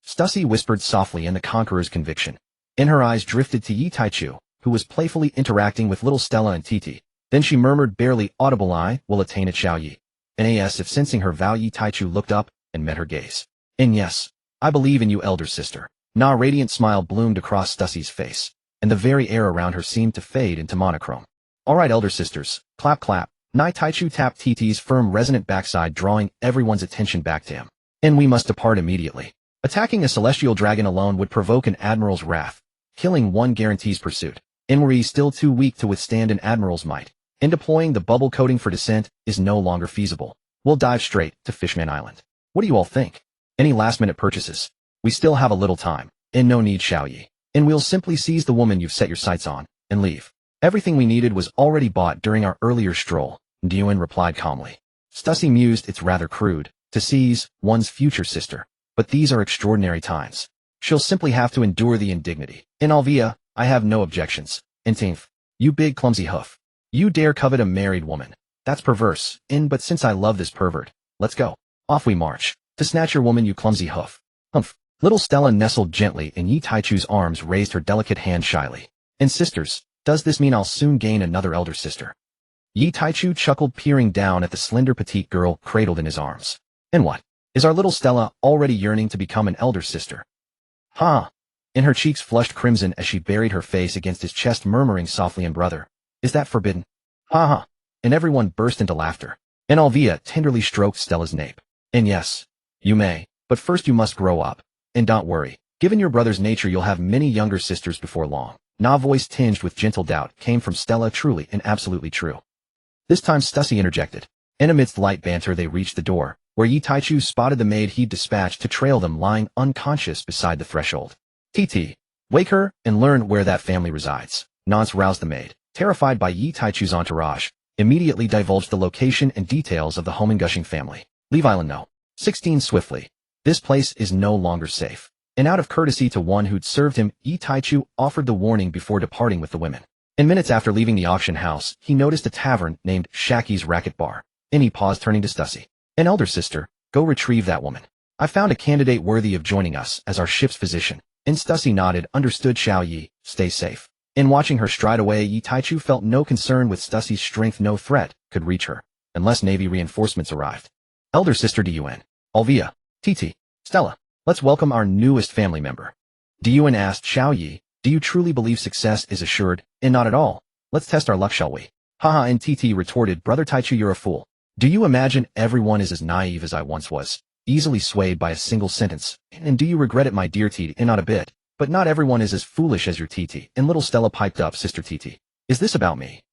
Stussy whispered softly in the Conqueror's conviction. In her eyes drifted to Yi Taichu, who was playfully interacting with little Stella and Titi. Then she murmured barely audible, I will attain it, Xiao Yi. And as if sensing her vow, Yi Taichu looked up and met her gaze. And yes, I believe in you, elder sister. Na radiant smile bloomed across Stussy's face, and the very air around her seemed to fade into monochrome. All right, elder sisters, clap clap. Nai Taichu tapped Titi's firm resonant backside, drawing everyone's attention back to him. And we must depart immediately. Attacking a celestial dragon alone would provoke an admiral's wrath. Killing one guarantees pursuit. And we're still too weak to withstand an admiral's might. And deploying the bubble coating for descent is no longer feasible. We'll dive straight to Fishman Island. What do you all think? Any last-minute purchases? We still have a little time. And no need, Xiao Yi. And we'll simply seize the woman you've set your sights on, and leave. Everything we needed was already bought during our earlier stroll, Gion replied calmly. Stussy mused, it's rather crude, to seize one's future sister. But these are extraordinary times. She'll simply have to endure the indignity. In Alvia, I have no objections. Inteenth, you big clumsy hoof. You dare covet a married woman. That's perverse. But since I love this pervert, let's go. Off we march. To snatch your woman, you clumsy hoof. Humph. Little Stella nestled gently in Yi Taichu's arms, raised her delicate hand shyly. And sisters, does this mean I'll soon gain another elder sister? Yi Taichu chuckled, peering down at the slender petite girl cradled in his arms. And what? Is our little Stella already yearning to become an elder sister? Ha! And her cheeks flushed crimson as she buried her face against his chest, murmuring softly, and brother, is that forbidden? Ha ha! And everyone burst into laughter. And Alvia tenderly stroked Stella's nape. And yes, you may, but first you must grow up. And don't worry, given your brother's nature you'll have many younger sisters before long. Na voice tinged with gentle doubt came from Stella, truly and absolutely true. This time Stussy interjected. And amidst light banter they reached the door, where Yi Taichu spotted the maid he'd dispatched to trail them lying unconscious beside the threshold. Titi, wake her and learn where that family resides. Nance roused the maid, terrified by Yi Taichu's entourage, immediately divulged the location and details of the Homengushing family. Leave Island no. 16 swiftly. This place is no longer safe. And out of courtesy to one who'd served him, Yi Taichu offered the warning before departing with the women. And minutes after leaving the auction house, he noticed a tavern named Shaki's Racket Bar. And he paused, turning to Stussy. An elder sister, go retrieve that woman. I found a candidate worthy of joining us as our ship's physician. And Stussy nodded, understood. Xiao Yi, stay safe. In watching her stride away, Yi Taichu felt no concern with Stussy's strength. No threat could reach her, unless Navy reinforcements arrived. Elder sister Dun, Alvia, Titi, Stella, let's welcome our newest family member. Dun asked Xiao Yi, do you truly believe success is assured? And not at all. Let's test our luck, shall we? Haha, and Titi retorted, brother Taichu, you're a fool. Do you imagine everyone is as naive as I once was, easily swayed by a single sentence? And do you regret it, my dear Titi? And not a bit. But not everyone is as foolish as your Titi. And little Stella piped up, sister Titi, is this about me?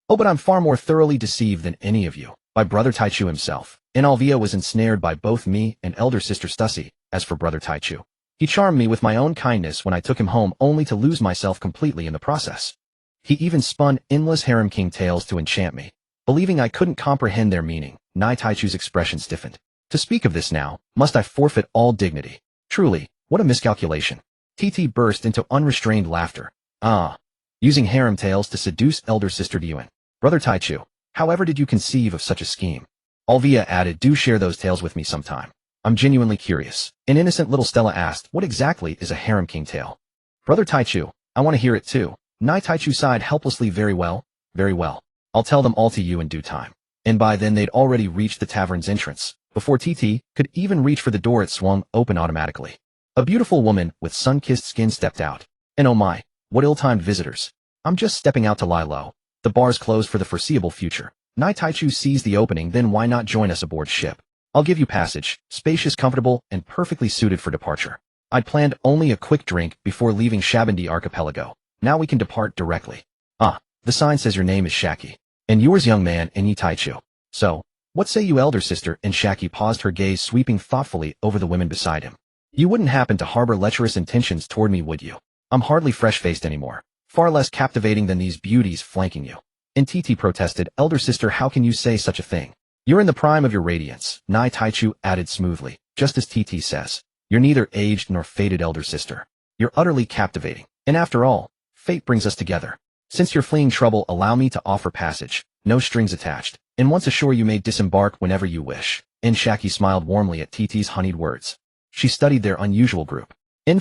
Oh, but I'm far more thoroughly deceived than any of you, by brother Taichu himself. And Alvia was ensnared by both me and elder sister Stussy. As for brother Taichu, he charmed me with my own kindness when I took him home, only to lose myself completely in the process. He even spun endless harem king tales to enchant me, believing I couldn't comprehend their meaning. Nai Taichu's expression stiffened. To speak of this now, must I forfeit all dignity? Truly, what a miscalculation. Titi burst into unrestrained laughter. Ah, using harem tales to seduce elder sister Dun. Brother Taichu, however did you conceive of such a scheme? Alvia added, do share those tales with me sometime. I'm genuinely curious. An innocent little Stella asked, what exactly is a harem king tale? Brother Taichu, I want to hear it too. Nai Taichu sighed helplessly. Very well, very well. I'll tell them all to you in due time. And by then they'd already reached the tavern's entrance. Before Titi could even reach for the door, it swung open automatically. A beautiful woman with sun-kissed skin stepped out. And oh my, what ill-timed visitors. I'm just stepping out to lie low. The bar's closed for the foreseeable future. Nai Taichu seized the opening, then why not join us aboard ship? I'll give you passage, spacious, comfortable, and perfectly suited for departure. I'd planned only a quick drink before leaving Shabandi Archipelago. Now we can depart directly. Ah, the sign says your name is Shaki. And yours, young man, and Yi Taichu. So, what say you, elder sister? And Shaki paused, her gaze sweeping thoughtfully over the women beside him. You wouldn't happen to harbor lecherous intentions toward me, would you? I'm hardly fresh-faced anymore. Far less captivating than these beauties flanking you. And Titi protested, elder sister, how can you say such a thing? You're in the prime of your radiance, Nai Taichu added smoothly, just as Titi says. You're neither aged nor faded, elder sister. You're utterly captivating. And after all, fate brings us together. Since you're fleeing trouble, allow me to offer passage, no strings attached, and once ashore you may disembark whenever you wish." Shaki smiled warmly at TT's honeyed words. She studied their unusual group.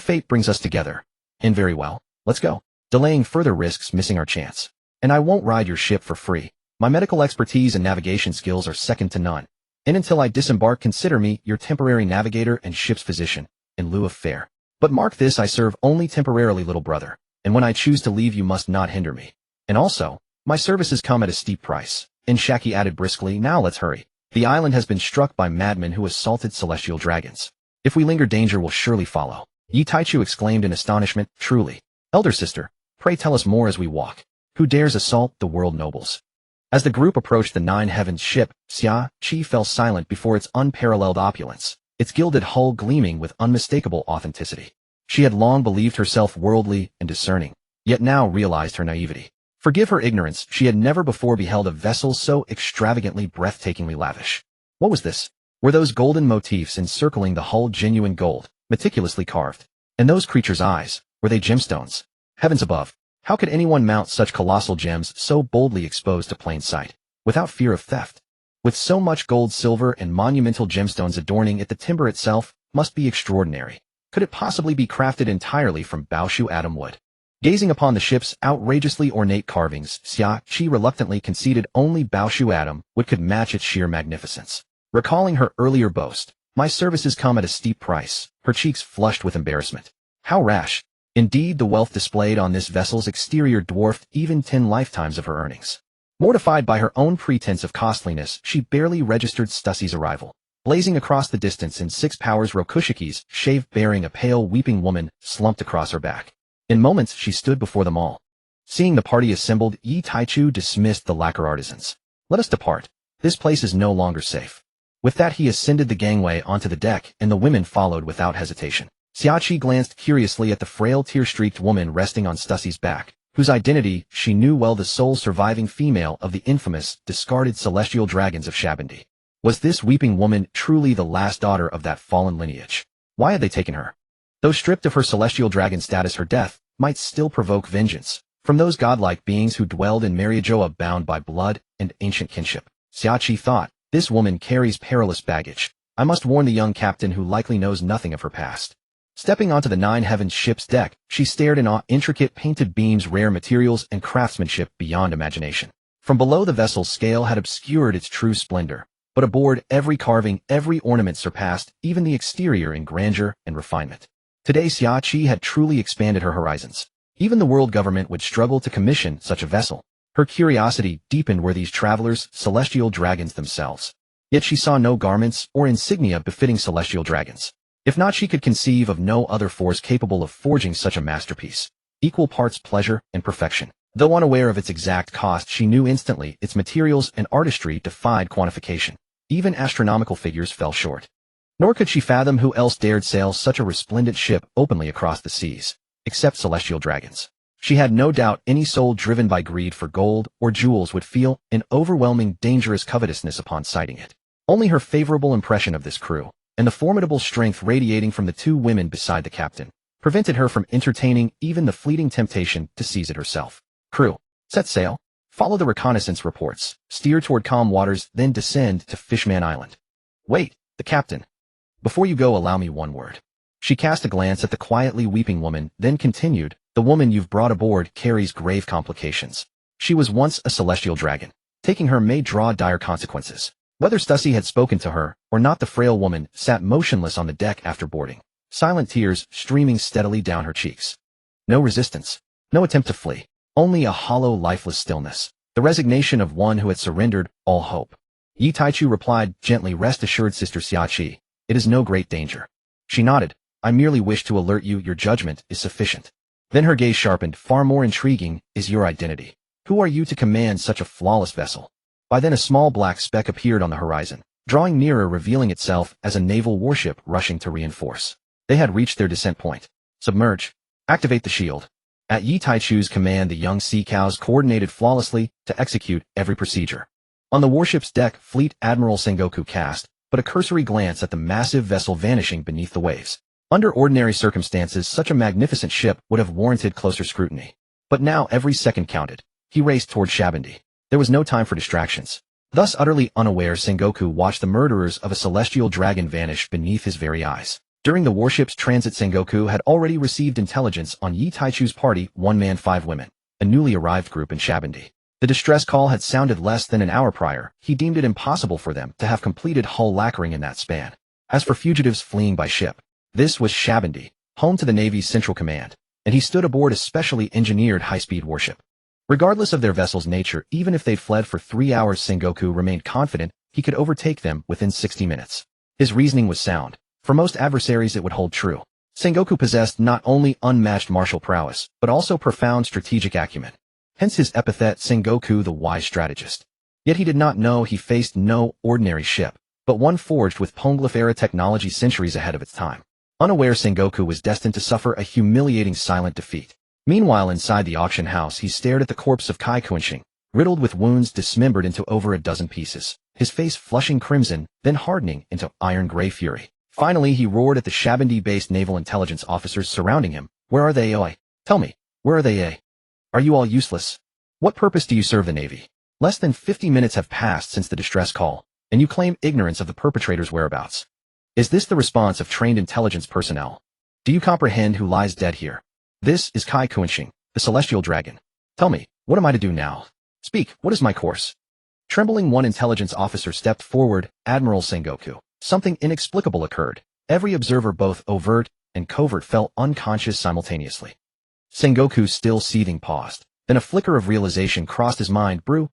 Fate brings us together. Very well, let's go. Delaying further risks missing our chance. And I won't ride your ship for free. My medical expertise and navigation skills are second to none. And until I disembark, consider me your temporary navigator and ship's physician, in lieu of fare. But mark this, I serve only temporarily, little brother, and when I choose to leave you must not hinder me. And also, my services come at a steep price. Shaki added briskly, "Now let's hurry. The island has been struck by madmen who assaulted celestial dragons. If we linger, danger will surely follow." Yi Taichu exclaimed in astonishment, "Truly. Elder sister, pray tell us more as we walk. Who dares assault the world nobles?" As the group approached the Nine Heavens ship, Xia Qi fell silent before its unparalleled opulence, its gilded hull gleaming with unmistakable authenticity. She had long believed herself worldly and discerning, yet now realized her naivety. Forgive her ignorance, she had never before beheld a vessel so extravagantly, breathtakingly lavish. What was this? Were those golden motifs encircling the hull genuine gold, meticulously carved? And those creatures' eyes, were they gemstones? Heavens above, how could anyone mount such colossal gems so boldly exposed to plain sight, without fear of theft? With so much gold, silver, and monumental gemstones adorning it, the timber itself must be extraordinary. Could it possibly be crafted entirely from Baoshu atom wood? Gazing upon the ship's outrageously ornate carvings, Xia Qi reluctantly conceded only Baoshu atom wood could match its sheer magnificence. Recalling her earlier boast, "My services come at a steep price," her cheeks flushed with embarrassment. How rash! Indeed, the wealth displayed on this vessel's exterior dwarfed even 10 lifetimes of her earnings. Mortified by her own pretense of costliness, she barely registered Stussie's arrival. Blazing across the distance in 6 powers, Rokushiki's shave bearing a pale, weeping woman slumped across her back. In moments, she stood before them all. Seeing the party assembled, Yi Taichu dismissed the lacquer artisans. "Let us depart. This place is no longer safe." With that, he ascended the gangway onto the deck, and the women followed without hesitation. Xia Qi glanced curiously at the frail, tear-streaked woman resting on Stussie's back, whose identity she knew well, the sole surviving female of the infamous, discarded celestial dragons of Shabandi. Was this weeping woman truly the last daughter of that fallen lineage? Why had they taken her? Though stripped of her celestial dragon status, her death might still provoke vengeance from those godlike beings who dwelled in Mariajoa, bound by blood and ancient kinship. Xia Qi thought, "This woman carries perilous baggage. I must warn the young captain who likely knows nothing of her past." Stepping onto the Nine Heavens ship's deck, she stared in awe. Intricate painted beams, rare materials, and craftsmanship beyond imagination. From below, the vessel's scale had obscured its true splendor, but aboard, every carving, every ornament surpassed even the exterior in grandeur and refinement. Today, Xia Qi had truly expanded her horizons. Even the world government would struggle to commission such a vessel. Her curiosity deepened. Were these travelers celestial dragons themselves? Yet she saw no garments or insignia befitting celestial dragons. If not, she could conceive of no other force capable of forging such a masterpiece. Equal parts pleasure and perfection. Though unaware of its exact cost, she knew instantly its materials and artistry defied quantification. Even astronomical figures fell short. Nor could she fathom who else dared sail such a resplendent ship openly across the seas, except celestial dragons. She had no doubt any soul driven by greed for gold or jewels would feel an overwhelming, dangerous covetousness upon sighting it. Only her favorable impression of this crew, and the formidable strength radiating from the 2 women beside the captain, prevented her from entertaining even the fleeting temptation to seize it herself. "Crew, set sail. Follow the reconnaissance reports. Steer toward calm waters, then descend to Fishman Island." "Wait, the captain. Before you go, allow me one word." She cast a glance at the quietly weeping woman, then continued, "The woman you've brought aboard carries grave complications. She was once a celestial dragon. Taking her may draw dire consequences." Whether Stussie had spoken to her or not, the frail woman sat motionless on the deck after boarding, silent tears streaming steadily down her cheeks. No resistance, no attempt to flee, only a hollow, lifeless stillness, the resignation of one who had surrendered all hope. Yi Taichu replied gently, "Rest assured, Sister Xia Qi, it is no great danger." She nodded, "I merely wish to alert you your judgment is sufficient." Then her gaze sharpened. "Far more intriguing is your identity. Who are you to command such a flawless vessel?" By then a small black speck appeared on the horizon, drawing nearer, revealing itself as a naval warship rushing to reinforce. They had reached their descent point. "Submerge. Activate the shield." At Yi Taichu's command, the young sea cows coordinated flawlessly to execute every procedure. On the warship's deck, Fleet Admiral Sengoku cast but a cursory glance at the massive vessel vanishing beneath the waves. Under ordinary circumstances, such a magnificent ship would have warranted closer scrutiny. But now every second counted. He raced toward Shabandi. There was no time for distractions. Thus utterly unaware, Sengoku watched the murderers of a celestial dragon vanish beneath his very eyes. During the warship's transit, Sengoku had already received intelligence on Yi Taichu's party, 1 man 5 women, a newly arrived group in Shabandi. The distress call had sounded less than an hour prior. He deemed it impossible for them to have completed hull lacquering in that span. As for fugitives fleeing by ship, this was Shabandi, home to the Navy's Central Command, and he stood aboard a specially engineered high-speed warship. Regardless of their vessel's nature, even if they'd fled for 3 hours, Sengoku remained confident he could overtake them within 60 minutes. His reasoning was sound. For most adversaries it would hold true. Sengoku possessed not only unmatched martial prowess, but also profound strategic acumen. Hence his epithet, Sengoku the wise strategist. Yet he did not know he faced no ordinary ship, but one forged with Poneglyph-era technology centuries ahead of its time. Unaware, Sengoku was destined to suffer a humiliating silent defeat. Meanwhile, inside the auction house, he stared at the corpse of Kai Kunshin, riddled with wounds, dismembered into over a dozen pieces, his face flushing crimson, then hardening into iron-gray fury. Finally, he roared at the Shabandi-based naval intelligence officers surrounding him. Where are they, oi? Tell me, where are they, eh? Are you all useless? What purpose do you serve the Navy? Less than 50 minutes have passed since the distress call, and you claim ignorance of the perpetrator's whereabouts. Is this the response of trained intelligence personnel? Do you comprehend who lies dead here? This is Kai Kunshin, the celestial dragon. Tell me, what am I to do now? Speak, what is my course? Trembling, one intelligence officer stepped forward. Admiral Sengoku. Something inexplicable occurred. Every observer, both overt and covert, fell unconscious simultaneously. Sengoku, still seething, paused. Then a flicker of realization crossed his mind. Brew,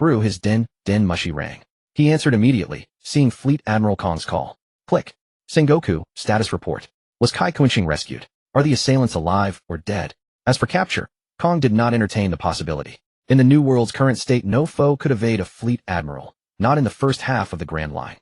his din mushy rang. He answered immediately, seeing Fleet Admiral Kong's call. Click. Sengoku, status report. Was Kai Kunshin rescued? Are the assailants alive or dead? As for capture, Kong did not entertain the possibility. In the New World's current state, no foe could evade a Fleet Admiral, not in the first half of the Grand Line.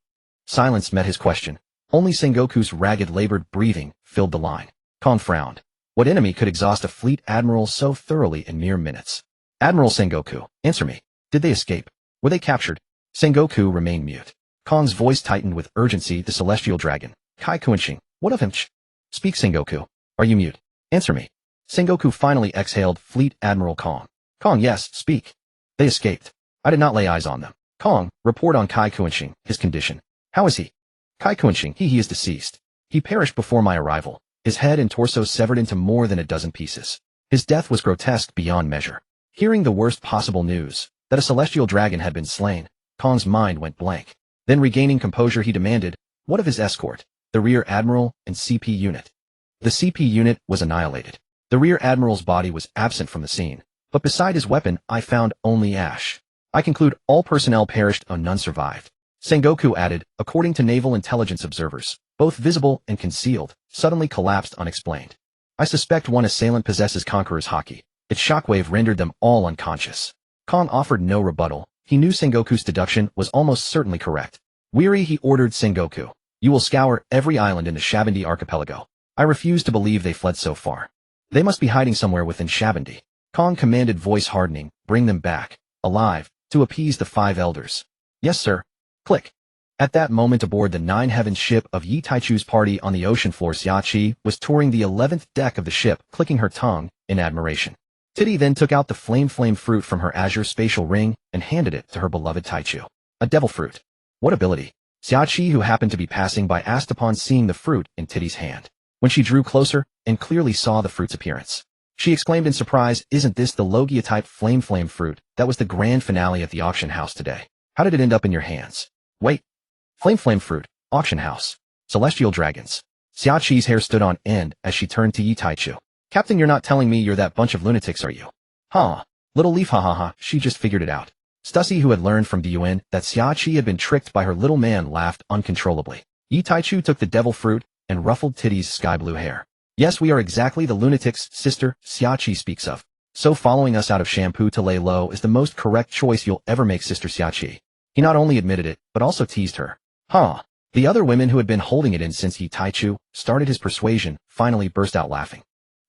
Silence met his question. Only Sengoku's ragged, labored breathing filled the line. Kong frowned. What enemy could exhaust a Fleet Admiral so thoroughly in mere minutes? Admiral Sengoku, answer me. Did they escape? Were they captured? Sengoku remained mute. Kong's voice tightened with urgency. The celestial dragon. Kai Kunshin. What of him? Speak, Sengoku. Are you mute? Answer me. Sengoku finally exhaled. Fleet Admiral Kong. Kong, yes, speak. They escaped. I did not lay eyes on them. Kong, report on Kai Kunshin, his condition. How is he? Kai Kunshin, he is deceased. He perished before my arrival, his head and torso severed into more than a dozen pieces. His death was grotesque beyond measure. Hearing the worst possible news, that a celestial dragon had been slain, Kong's mind went blank. Then regaining composure, he demanded, what of his escort, the Rear Admiral and CP unit? The CP unit was annihilated. The Rear Admiral's body was absent from the scene, but beside his weapon I found only ash. I conclude all personnel perished and none survived. Sengoku added, according to naval intelligence observers, both visible and concealed, suddenly collapsed unexplained. I suspect one assailant possesses Conqueror's Haki. Its shockwave rendered them all unconscious. Kong offered no rebuttal. He knew Sengoku's deduction was almost certainly correct. Weary, he ordered Sengoku. You will scour every island in the Shabandi archipelago. I refuse to believe they fled so far. They must be hiding somewhere within Shabandi. Kong commanded, voice hardening. Bring them back, alive, to appease the 5 elders. Yes, sir. Click. At that moment, aboard the 9 Heavens ship of Yi Taichu's party on the ocean floor, Xiachi was touring the 11th deck of the ship, clicking her tongue in admiration. Titty then took out the flame fruit from her azure spatial ring and handed it to her beloved Taichu. A devil fruit. What ability? Xiachi, who happened to be passing by, asked upon seeing the fruit in Titty's hand. When she drew closer and clearly saw the fruit's appearance, she exclaimed in surprise, isn't this the Logia-type flame fruit that was the grand finale at the auction house today? How did it end up in your hands? Wait. Flame fruit, auction house, celestial dragons. Xiaqi's hair stood on end as she turned to Yi Taichu. Captain, you're not telling me you're that bunch of lunatics, are you? Huh. Little leaf, ha ha ha, she just figured it out. Stussy, who had learned from Gion that Xiachi had been tricked by her little man, laughed uncontrollably. Yi Taichu took the devil fruit and ruffled Titty's sky blue hair. Yes, we are exactly the lunatics sister Xiachi speaks of. So following us out of shampoo to lay low is the most correct choice you'll ever make, sister Xiachi. He not only admitted it, but also teased her. Huh. The other women, who had been holding it in since Yi Taichu started his persuasion, finally burst out laughing.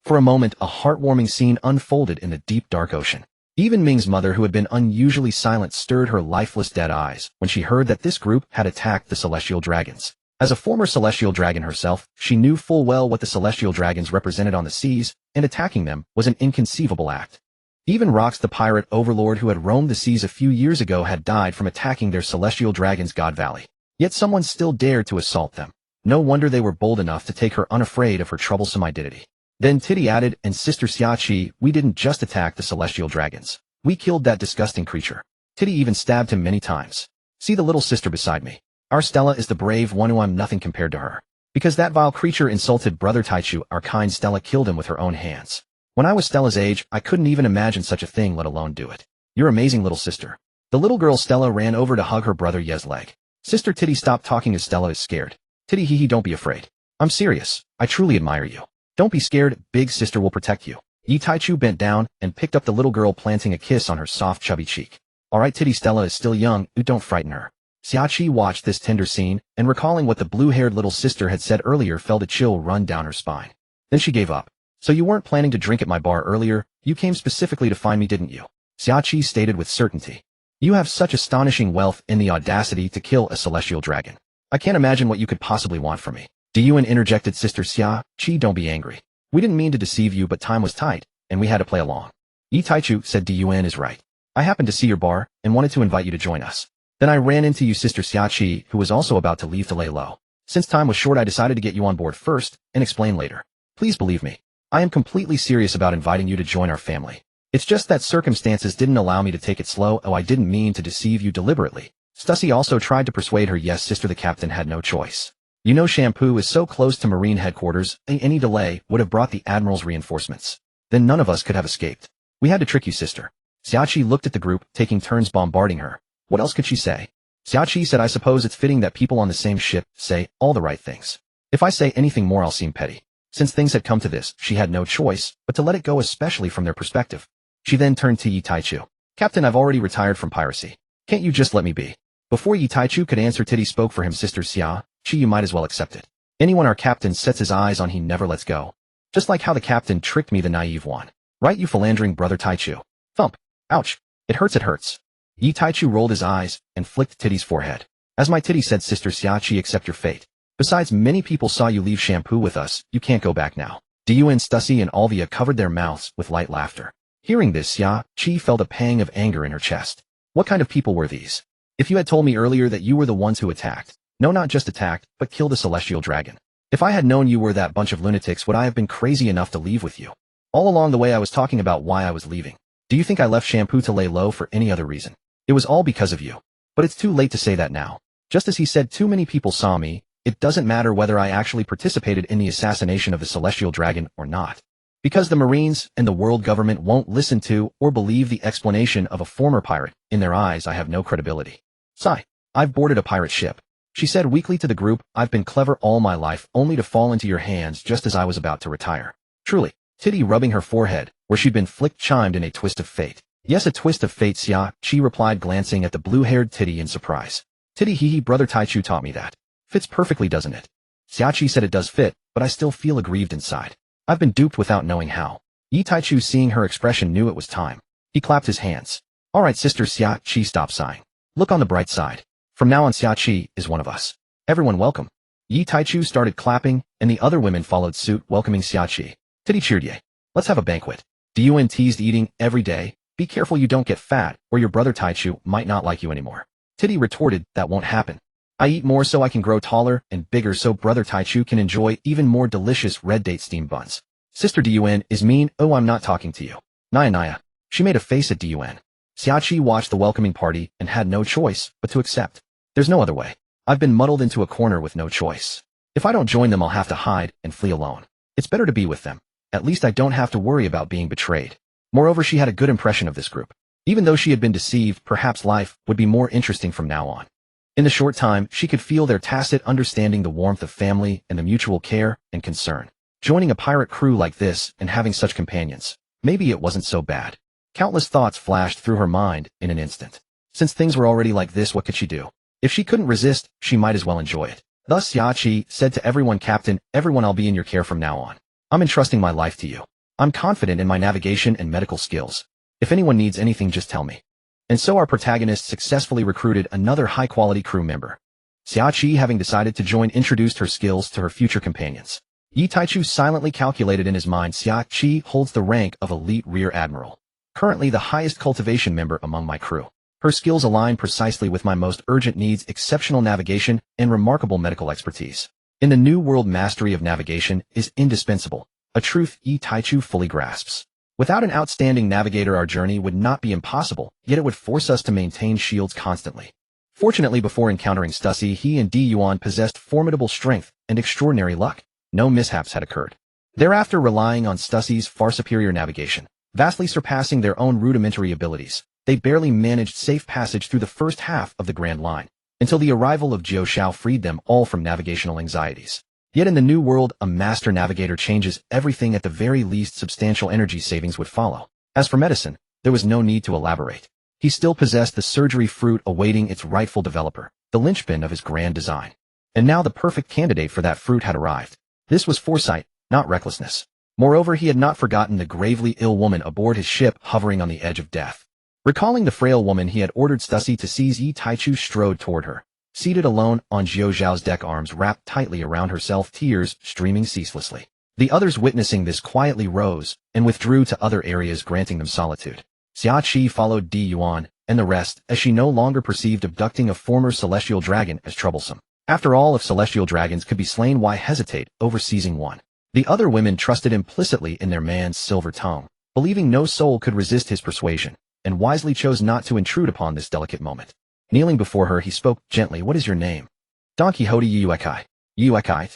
For a moment, a heartwarming scene unfolded in the deep dark ocean. Even Ming's mother, who had been unusually silent, stirred her lifeless dead eyes when she heard that this group had attacked the celestial dragons. As a former celestial dragon herself, she knew full well what the celestial dragons represented on the seas, and attacking them was an inconceivable act. Even Rox the pirate overlord who had roamed the seas a few years ago had died from attacking their celestial dragons God Valley. Yet someone still dared to assault them. No wonder they were bold enough to take her unafraid of her troublesome identity. Then Titty added, and Sister Xiachi, we didn't just attack the celestial dragons. We killed that disgusting creature. Titty even stabbed him many times. See the little sister beside me. Our Stella is the brave one who I'm nothing compared to her. Because that vile creature insulted Brother Taichu, our kind Stella killed him with her own hands. When I was Stella's age, I couldn't even imagine such a thing, let alone do it. You're amazing, little sister. The little girl Stella ran over to hug her brother Ye's leg. Sister Titty stopped talking as Stella is scared. Titty hee hee, don't be afraid. I'm serious. I truly admire you. Don't be scared, big sister will protect you. Yi Taichu bent down and picked up the little girl, planting a kiss on her soft chubby cheek. Alright Titty, Stella is still young, don't frighten her. Xiachi watched this tender scene, and recalling what the blue-haired little sister had said earlier felt a chill run down her spine. Then she gave up. So you weren't planning to drink at my bar earlier, you came specifically to find me, didn't you? Xiachi stated with certainty. You have such astonishing wealth and the audacity to kill a celestial dragon. I can't imagine what you could possibly want from me. Diyuan interjected. Sister Xiachi, don't be angry. We didn't mean to deceive you, but time was tight, and we had to play along. Yi Taichu said Diyuan is right. I happened to see your bar, and wanted to invite you to join us. Then I ran into you, Sister Xiachi, who was also about to leave to lay low. Since time was short, I decided to get you on board first, and explain later. Please believe me. I am completely serious about inviting you to join our family. It's just that circumstances didn't allow me to take it slow. Oh, I didn't mean to deceive you deliberately. Stussy also tried to persuade her. Yes, sister, the captain had no choice. You know Shampoo is so close to Marine headquarters, any delay would have brought the Admiral's reinforcements. Then none of us could have escaped. We had to trick you, sister. Xiachi looked at the group, taking turns bombarding her. What else could she say? Xiachi said, I suppose it's fitting that people on the same ship say all the right things. If I say anything more, I'll seem petty. Since things had come to this, she had no choice but to let it go, especially from their perspective. She then turned to Yi Taichu. Captain, I've already retired from piracy. Can't you just let me be? Before Yi Taichu could answer, Titty spoke for him. Sister Xia, you might as well accept it. Anyone our captain sets his eyes on, he never lets go. Just like how the captain tricked me, the naive one. Right, you philandering brother Taichu? Thump. Ouch. It hurts, it hurts. Yi Taichu rolled his eyes and flicked Titty's forehead. As my Titty said, Sister Xiachi, accept your fate. Besides, many people saw you leave Shampoo with us. You can't go back now. Diyuan, Stussy, and Alvia covered their mouths with light laughter. Hearing this, Xiachi felt a pang of anger in her chest. What kind of people were these? If you had told me earlier that you were the ones who attacked, no, not just attacked, but killed a celestial dragon. If I had known you were that bunch of lunatics, would I have been crazy enough to leave with you? All along the way I was talking about why I was leaving. Do you think I left Shampoo to lay low for any other reason? It was all because of you. But it's too late to say that now. Just as he said, too many people saw me. It doesn't matter whether I actually participated in the assassination of the celestial dragon or not. Because the Marines and the world government won't listen to or believe the explanation of a former pirate. In their eyes, I have no credibility. Sigh. I've boarded a pirate ship. She said weakly to the group, I've been clever all my life, only to fall into your hands just as I was about to retire. Truly. Titty rubbing her forehead, where she'd been flicked, chimed in, a twist of fate. Yes, a twist of fate, Xia, she replied, glancing at the blue-haired Titty in surprise. Titty, hee hee, brother Taichu taught me that. Fits perfectly, doesn't it? Xiachi said, it does fit, but I still feel aggrieved inside. I've been duped without knowing how. Yi Taichu, seeing her expression, knew it was time. He clapped his hands. All right, Sister Xiachi, stop sighing. Look on the bright side. From now on, Xiachi is one of us. Everyone welcome. Yi Taichu started clapping, and the other women followed suit, welcoming Xiachi. Titty cheered. Ye. Let's have a banquet. Diyuan teased, eating every day. Be careful you don't get fat, or your brother Taichu might not like you anymore. Titty retorted, that won't happen. I eat more so I can grow taller and bigger so brother Taichu can enjoy even more delicious red date steamed buns. Sister Diyuan is mean. Oh, I'm not talking to you. Naya. She made a face at Diyuan. Xiachi watched the welcoming party and had no choice but to accept. There's no other way. I've been muddled into a corner with no choice. If I don't join them, I'll have to hide and flee alone. It's better to be with them. At least I don't have to worry about being betrayed. Moreover, she had a good impression of this group. Even though she had been deceived, perhaps life would be more interesting from now on. In the short time, she could feel their tacit understanding, the warmth of family, and the mutual care and concern. Joining a pirate crew like this and having such companions, maybe it wasn't so bad. Countless thoughts flashed through her mind in an instant. Since things were already like this, what could she do? If she couldn't resist, she might as well enjoy it. Thus Xiachi said to everyone, Captain, everyone, I'll be in your care from now on. I'm entrusting my life to you. I'm confident in my navigation and medical skills. If anyone needs anything, just tell me. And so our protagonist successfully recruited another high-quality crew member. Xiaoqi, having decided to join, introduced her skills to her future companions. Yi Taichu silently calculated in his mind Xiaoqi holds the rank of elite rear admiral. Currently the highest cultivation member among my crew. Her skills align precisely with my most urgent needs, exceptional navigation, and remarkable medical expertise. In the new world, mastery of navigation is indispensable, a truth Yi Taichu fully grasps. Without an outstanding navigator, our journey would not be impossible, yet it would force us to maintain shields constantly. Fortunately, before encountering Stussy, he and Gion possessed formidable strength and extraordinary luck. No mishaps had occurred. Thereafter, relying on Stussy's far superior navigation, vastly surpassing their own rudimentary abilities, they barely managed safe passage through the first half of the Grand Line, until the arrival of Jiao Xiao freed them all from navigational anxieties. Yet in the new world, a master navigator changes everything. At the very least, substantial energy savings would follow. As for medicine, there was no need to elaborate. He still possessed the surgery fruit awaiting its rightful developer, the linchpin of his grand design. And now the perfect candidate for that fruit had arrived. This was foresight, not recklessness. Moreover, he had not forgotten the gravely ill woman aboard his ship hovering on the edge of death. Recalling the frail woman he had ordered Stussy to seize, Yi Taichu strode toward her. Seated alone on Jiao Xiao's deck, arms wrapped tightly around herself, tears streaming ceaselessly. The others, witnessing this, quietly rose and withdrew to other areas, granting them solitude. Xiaoqi followed Yuan and the rest, as she no longer perceived abducting a former celestial dragon as troublesome. After all, if celestial dragons could be slain, why hesitate over seizing one? The other women trusted implicitly in their man's silver tongue, believing no soul could resist his persuasion, and wisely chose not to intrude upon this delicate moment. Kneeling before her, he spoke gently. "What is your name?" "Don Quixote Yuekai." "Yuekai?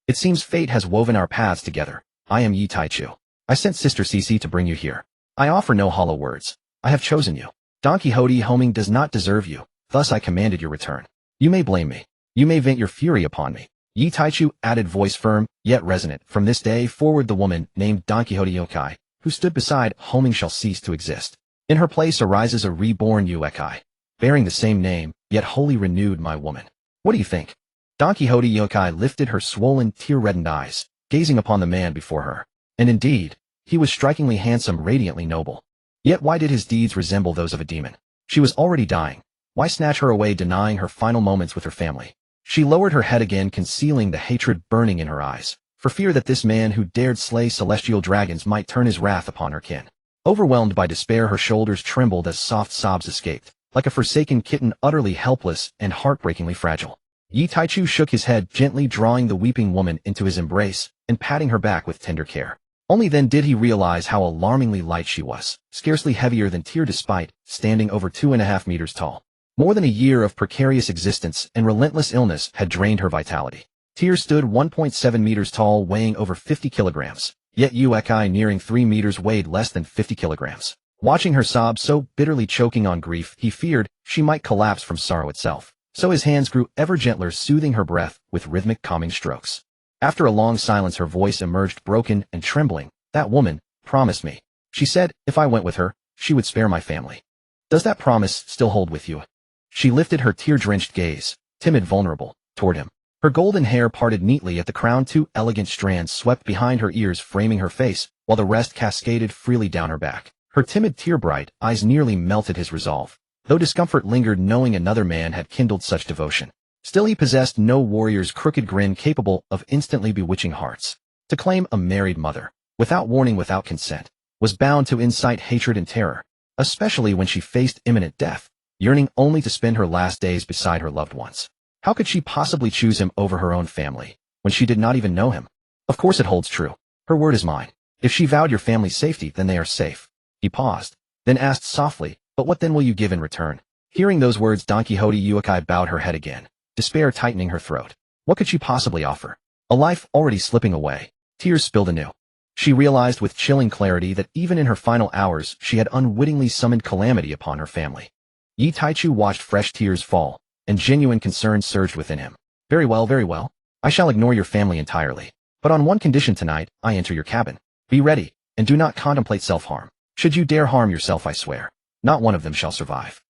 It seems fate has woven our paths together. I am Yi Taichu. I sent Sister Cici to bring you here. I offer no hollow words. I have chosen you. Don Quixote homing does not deserve you, thus I commanded your return. You may blame me. You may vent your fury upon me." Yi Taichu added, voice firm, yet resonant. "From this day forward, the woman named Don Quixote Yuekai, who stood beside homing, shall cease to exist. In her place arises a reborn Yuekai, bearing the same name, yet wholly renewed, my woman. What do you think?" Don Quixote Yuekai lifted her swollen, tear-reddened eyes, gazing upon the man before her. And indeed, he was strikingly handsome, radiantly noble. Yet why did his deeds resemble those of a demon? She was already dying. Why snatch her away, denying her final moments with her family? She lowered her head again, concealing the hatred burning in her eyes, for fear that this man who dared slay celestial dragons might turn his wrath upon her kin. Overwhelmed by despair, her shoulders trembled as soft sobs escaped, like a forsaken kitten, utterly helpless and heartbreakingly fragile. Yi Taichu shook his head, gently drawing the weeping woman into his embrace and patting her back with tender care. Only then did he realize how alarmingly light she was, scarcely heavier than tear, despite standing over 2.5 meters tall. More than a year of precarious existence and relentless illness had drained her vitality. Tears stood 1.7 meters tall, weighing over 50 kilograms. Yet Yuekai, nearing 3 meters, weighed less than 50 kilograms. Watching her sob, so bitterly choking on grief, he feared she might collapse from sorrow itself. So his hands grew ever gentler, soothing her breath with rhythmic, calming strokes. After a long silence, her voice emerged, broken and trembling. "That woman promised me. She said if I went with her, she would spare my family. Does that promise still hold with you?" She lifted her tear-drenched gaze, timid, vulnerable, toward him. Her golden hair parted neatly at the crown, 2 elegant strands swept behind her ears, framing her face, while the rest cascaded freely down her back. Her timid, tear-bright eyes nearly melted his resolve, though discomfort lingered knowing another man had kindled such devotion. Still, he possessed no warrior's crooked grin capable of instantly bewitching hearts. To claim a married mother, without warning, without consent, was bound to incite hatred and terror, especially when she faced imminent death, yearning only to spend her last days beside her loved ones. How could she possibly choose him over her own family, when she did not even know him? Of course it holds true. Her word is mine. If she vowed your family's safety, then they are safe. He paused, then asked softly, "But what then will you give in return?" Hearing those words, Don Quixote Yuekai bowed her head again, despair tightening her throat. What could she possibly offer? A life already slipping away. Tears spilled anew. She realized with chilling clarity that even in her final hours, she had unwittingly summoned calamity upon her family. Yi Taichu watched fresh tears fall, and genuine concern surged within him. Very well, very well. I shall ignore your family entirely. But on one condition: tonight, I enter your cabin. Be ready, and do not contemplate self-harm. Should you dare harm yourself, I swear, not one of them shall survive."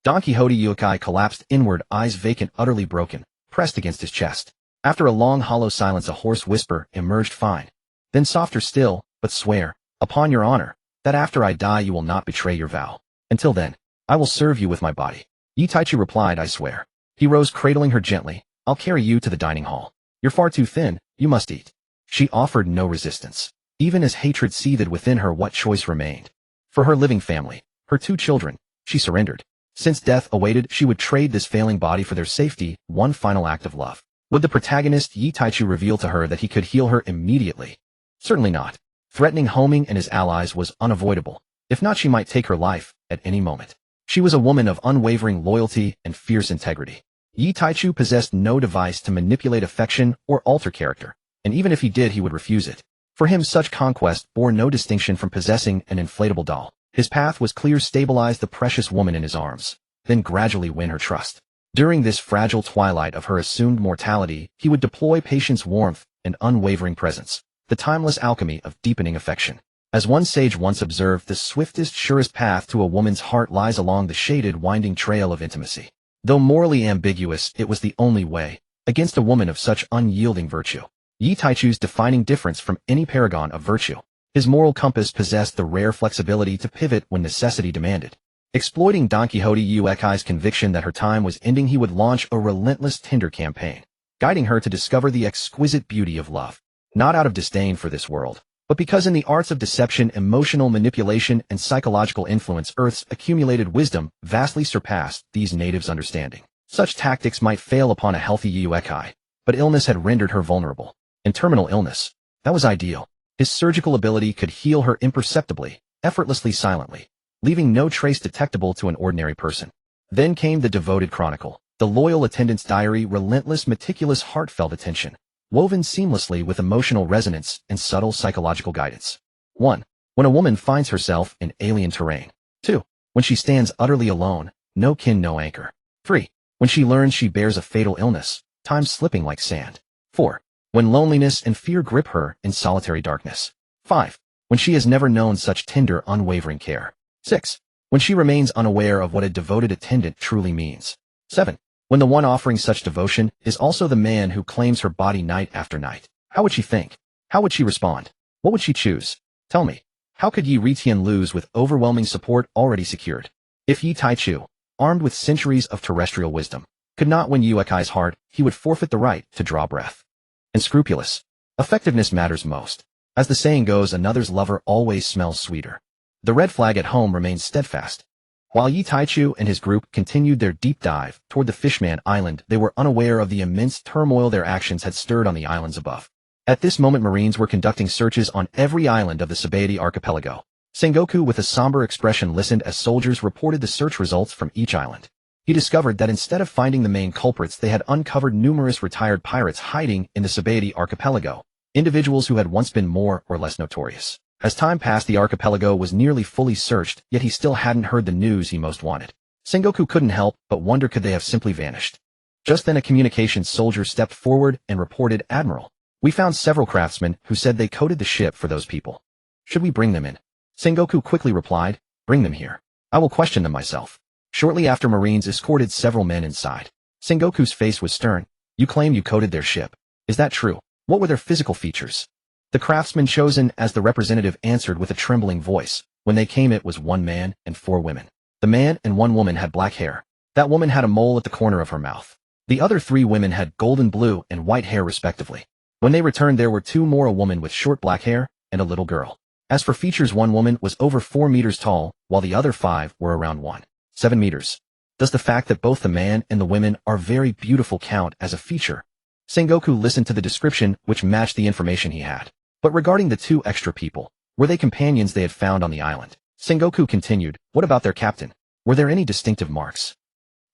Don Quixote Yuekai collapsed inward, eyes vacant, utterly broken, pressed against his chest. After a long hollow silence, a hoarse whisper emerged, "Fine. Then softer still, but swear, upon your honor, that after I die you will not betray your vow. Until then, I will serve you with my body." Yi Taichu replied, "I swear." He rose, cradling her gently. I'll carry you to the dining hall. You're far too thin, you must eat. She offered no resistance. Even as hatred seethed within her, what choice remained? For her living family, her 2 children, she surrendered. Since death awaited, she would trade this failing body for their safety, one final act of love. Would the protagonist Yi Taichu reveal to her that he could heal her immediately? Certainly not. Threatening Homing and his allies was unavoidable. If not, she might take her life at any moment. She was a woman of unwavering loyalty and fierce integrity. Yi Taichu possessed no device to manipulate affection or alter character, and even if he did, he would refuse it. For him, such conquest bore no distinction from possessing an inflatable doll. His path was clear: stabilize the precious woman in his arms, then gradually win her trust. During this fragile twilight of her assumed mortality, he would deploy patience, warmth, and unwavering presence, the timeless alchemy of deepening affection. As one sage once observed, the swiftest, surest path to a woman's heart lies along the shaded, winding trail of intimacy. Though morally ambiguous, it was the only way, against a woman of such unyielding virtue. Yi Taichu's defining difference from any paragon of virtue. His moral compass possessed the rare flexibility to pivot when necessity demanded. Exploiting Don Quixote Yuekai's conviction that her time was ending, he would launch a relentless Tinder campaign, guiding her to discover the exquisite beauty of love. Not out of disdain for this world, but because in the arts of deception, emotional manipulation, and psychological influence, Earth's accumulated wisdom vastly surpassed these natives' understanding. Such tactics might fail upon a healthy Yuekai, but illness had rendered her vulnerable. And terminal illness, that was ideal. His surgical ability could heal her imperceptibly, effortlessly, silently, leaving no trace detectable to an ordinary person. Then came the devoted chronicle, the loyal attendant's diary, relentless, meticulous, heartfelt attention, woven seamlessly with emotional resonance and subtle psychological guidance. 1. When a woman finds herself in alien terrain. 2. When she stands utterly alone, no kin, no anchor. 3. When she learns she bears a fatal illness, time slipping like sand. 4. When loneliness and fear grip her in solitary darkness. 5. When she has never known such tender, unwavering care. 6. When she remains unaware of what a devoted attendant truly means. 7. When the one offering such devotion is also the man who claims her body night after night. How would she think? How would she respond? What would she choose? Tell me. How could Yi Ritian lose with overwhelming support already secured? If Yi Taichu, armed with centuries of terrestrial wisdom, could not win Yuekai's heart, he would forfeit the right to draw breath. And scrupulous. Effectiveness matters most. As the saying goes, another's lover always smells sweeter. The red flag at home remained steadfast. While Yi Taichu and his group continued their deep dive toward the Fishman Island, they were unaware of the immense turmoil their actions had stirred on the islands above. At this moment, Marines were conducting searches on every island of the Sabaody archipelago. Sengoku, with a somber expression, listened as soldiers reported the search results from each island. He discovered that instead of finding the main culprits, they had uncovered numerous retired pirates hiding in the Sabaody archipelago, individuals who had once been more or less notorious. As time passed, the archipelago was nearly fully searched, yet he still hadn't heard the news he most wanted. Sengoku couldn't help but wonder, could they have simply vanished? Just then a communications soldier stepped forward and reported, Admiral, we found several craftsmen who said they coded the ship for those people. Should we bring them in? Sengoku quickly replied, bring them here. I will question them myself. Shortly after, Marines escorted several men inside. Sengoku's face was stern. You claim you coded their ship. Is that true? What were their physical features? The craftsman chosen as the representative answered with a trembling voice. When they came, it was 1 man and 4 women. The man and 1 woman had black hair. That woman had a mole at the corner of her mouth. The other 3 women had golden blue and white hair respectively. When they returned, there were 2 more, a woman with short black hair and a little girl. As for features, 1 woman was over 4 meters tall, while the other 5 were around 1.7 meters. Does the fact that both the man and the women are very beautiful count as a feature? Sengoku listened to the description, which matched the information he had. But regarding the 2 extra people, were they companions they had found on the island? Sengoku continued, what about their captain? Were there any distinctive marks?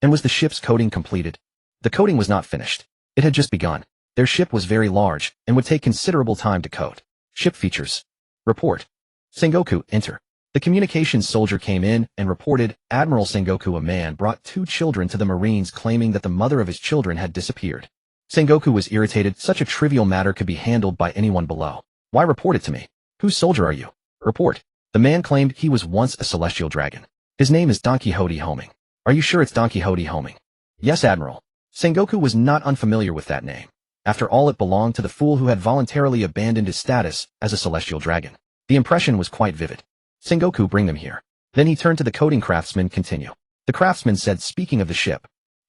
And was the ship's coding completed? The coding was not finished. It had just begun. Their ship was very large and would take considerable time to code. Ship features. Report. Sengoku, enter. The communications soldier came in and reported, Admiral Sengoku, a man brought 2 children to the Marines claiming that the mother of his children had disappeared. Sengoku was irritated. Such a trivial matter could be handled by anyone below. Why report it to me? Whose soldier are you? Report. The man claimed he was once a celestial dragon. His name is Don Quixote Homing. Are you sure it's Don Quixote Homing? Yes, Admiral. Sengoku was not unfamiliar with that name. After all, it belonged to the fool who had voluntarily abandoned his status as a celestial dragon. The impression was quite vivid. Sengoku, bring them here. Then he turned to the coding craftsman. Continue. The craftsman said, speaking of the ship.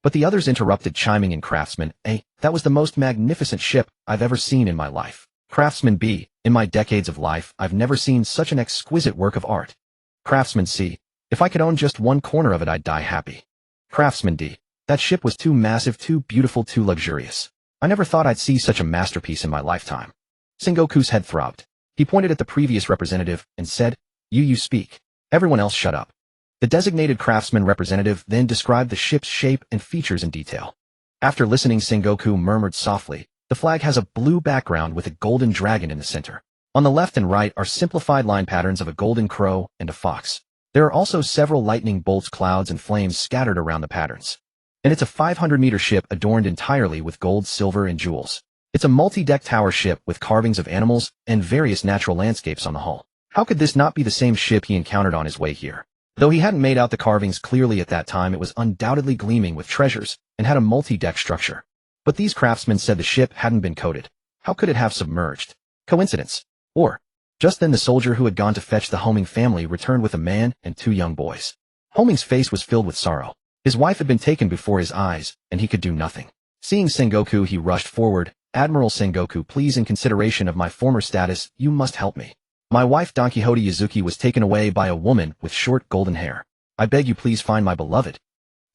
But the others interrupted, chiming in. Craftsman A, that was the most magnificent ship I've ever seen in my life. Craftsman B, in my decades of life, I've never seen such an exquisite work of art. Craftsman C, if I could own just one corner of it, I'd die happy. Craftsman D, that ship was too massive, too beautiful, too luxurious. I never thought I'd see such a masterpiece in my lifetime. Sengoku's head throbbed. He pointed at the previous representative and said, You speak. Everyone else shut up. The designated craftsman representative then described the ship's shape and features in detail. After listening, Sengoku murmured softly, The flag has a blue background with a golden dragon in the center. On the left and right are simplified line patterns of a golden crow and a fox. There are also several lightning bolts, clouds, and flames scattered around the patterns. And it's a 500-meter ship adorned entirely with gold, silver, and jewels. It's a multi-deck tower ship with carvings of animals and various natural landscapes on the hull. How could this not be the same ship he encountered on his way here? Though he hadn't made out the carvings clearly at that time, it was undoubtedly gleaming with treasures and had a multi-deck structure. But these craftsmen said the ship hadn't been coated. How could it have submerged? Coincidence? Or, just then the soldier who had gone to fetch the Homing family returned with a man and 2 young boys. Homing's face was filled with sorrow. His wife had been taken before his eyes, and he could do nothing. Seeing Sengoku, he rushed forward. Admiral Sengoku, please, in consideration of my former status, you must help me. My wife Don Quixote Yuzuki was taken away by a woman with short golden hair. I beg you, please find my beloved.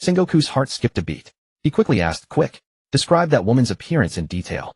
Sengoku's heart skipped a beat. He quickly asked, Quick, describe that woman's appearance in detail.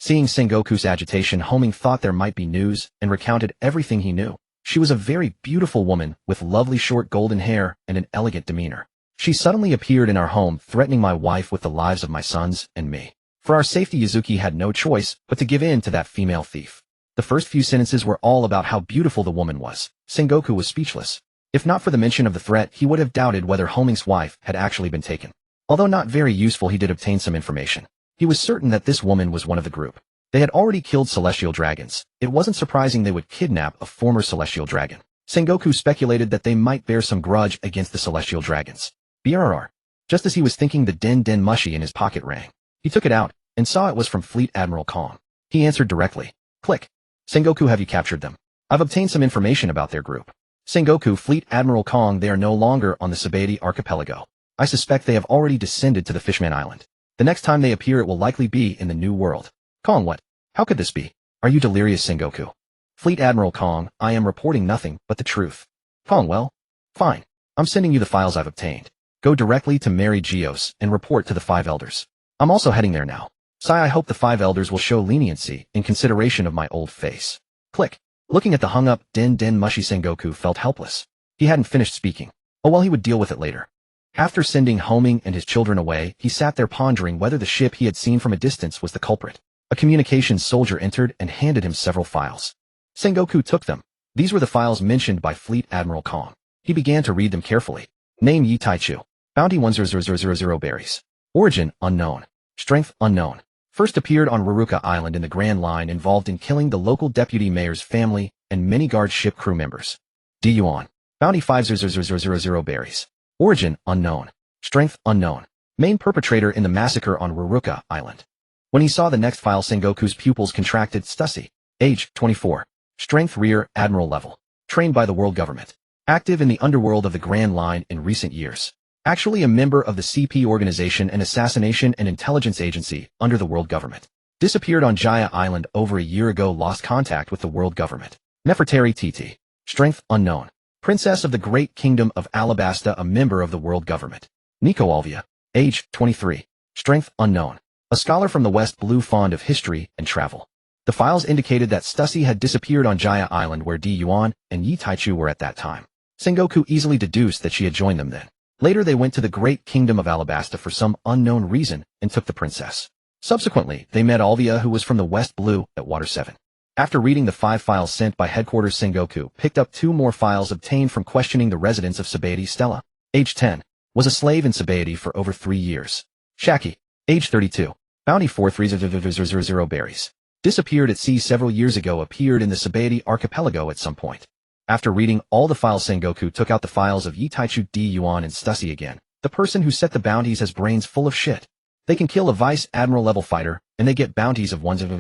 Seeing Sengoku's agitation, Homing thought there might be news and recounted everything he knew. She was a very beautiful woman with lovely short golden hair and an elegant demeanor. She suddenly appeared in our home, threatening my wife with the lives of my sons and me. For our safety, Yuzuki had no choice but to give in to that female thief. The first few sentences were all about how beautiful the woman was. Sengoku was speechless. If not for the mention of the threat, he would have doubted whether Homing's wife had actually been taken. Although not very useful, he did obtain some information. He was certain that this woman was one of the group. They had already killed celestial dragons. It wasn't surprising they would kidnap a former celestial dragon. Sengoku speculated that they might bear some grudge against the celestial dragons. BRR. Just as he was thinking, the den mushi in his pocket rang. He took it out and saw it was from Fleet Admiral Kong. He answered directly. Click. Sengoku, have you captured them? I've obtained some information about their group. Sengoku, Fleet Admiral Kong, they are no longer on the Sabaody archipelago. I suspect they have already descended to the Fishman Island. The next time they appear, it will likely be in the New World. Kong, what? How could this be? Are you delirious, Sengoku? Fleet Admiral Kong, I am reporting nothing but the truth. Kong, well, fine. I'm sending you the files I've obtained. Go directly to Mary Geos and report to the 5 elders. I'm also heading there now. Sai, I hope the 5 elders will show leniency in consideration of my old face. Click. Looking at the hung-up den mushi, Sengoku felt helpless. He hadn't finished speaking. Oh well, he would deal with it later. After sending Homing and his children away, he sat there pondering whether the ship he had seen from a distance was the culprit. A communications soldier entered and handed him several files. Sengoku took them. These were the files mentioned by Fleet Admiral Kong. He began to read them carefully. Name Yi Taichu. Bounty 10000 berries. Origin unknown. Strength unknown. First appeared on Ruluka Island in the Grand Line, involved in killing the local deputy mayor's family and many guard ship crew members. Gion. Bounty 50000 berries. Origin unknown. Strength unknown. Main perpetrator in the massacre on Ruluka Island. When he saw the next file, Sengoku's pupils contracted. Stussy. Age 24. Strength rear admiral level. Trained by the world government. Active in the underworld of the Grand Line in recent years. Actually a member of the CP organization, an assassination and intelligence agency under the world government. Disappeared on Gion Island over a year ago, lost contact with the world government. Nefertari TT. Strength unknown. Princess of the Great Kingdom of Alabasta, a member of the world government. Nico Alvia. Age 23. Strength unknown. A scholar from the West, blue, fond of history and travel. The files indicated that Stussy had disappeared on Gion Island, where Di Yuan and Yi Taichu were at that time. Sengoku easily deduced that she had joined them then. Later they went to the Great Kingdom of Alabasta for some unknown reason and took the princess. Subsequently, they met Alvia, who was from the West Blue, at Water 7. After reading the 5 files sent by headquarters, Sengoku picked up 2 more files obtained from questioning the residents of Sabaody. Stella, age 10, was a slave in Sabaody for over 3 years. Shaki, age 32, bounty 43000 berries. Disappeared at sea several years ago, appeared in the Sabaody archipelago at some point. After reading all the files, Sengoku took out the files of Yi Taichu, Di Yuan, and Stussy again. The person who set the bounties has brains full of shit. They can kill a vice admiral level fighter, and they get bounties of 100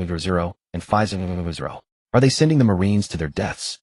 and 500. Are they sending the Marines to their deaths?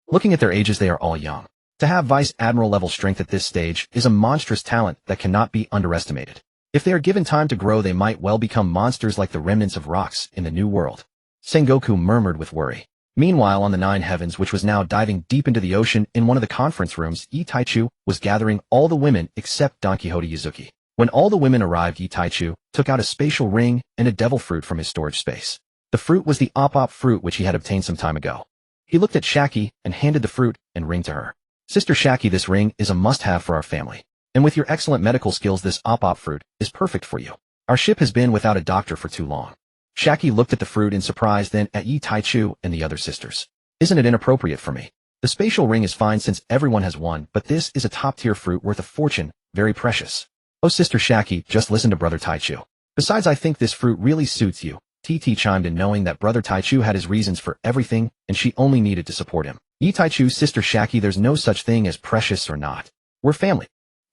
Looking at their ages, they are all young. To have vice admiral level strength at this stage is a monstrous talent that cannot be underestimated. If they are given time to grow, they might well become monsters like the remnants of rocks in the New World. Sengoku murmured with worry. Meanwhile, on the Nine Heavens, which was now diving deep into the ocean, in one of the conference rooms, Yi Taichu was gathering all the women except Don Quixote Yuzuki. When all the women arrived, Yi Taichu took out a spatial ring and a devil fruit from his storage space. The fruit was the op fruit which he had obtained some time ago. He looked at Shaki and handed the fruit and ring to her. Sister Shaki, this ring is a must-have for our family. And with your excellent medical skills, this op fruit is perfect for you. Our ship has been without a doctor for too long. Shaki looked at the fruit in surprise, then at Yi Taichu and the other sisters. Isn't it inappropriate for me? The spatial ring is fine since everyone has one, but this is a top-tier fruit worth a fortune, very precious. Oh, Sister Shaki, just listen to Brother Taichu. Besides, I think this fruit really suits you. TT chimed in, knowing that Brother Taichu had his reasons for everything, and she only needed to support him. Yi Taichu, Sister Shaki, there's no such thing as precious or not. We're family.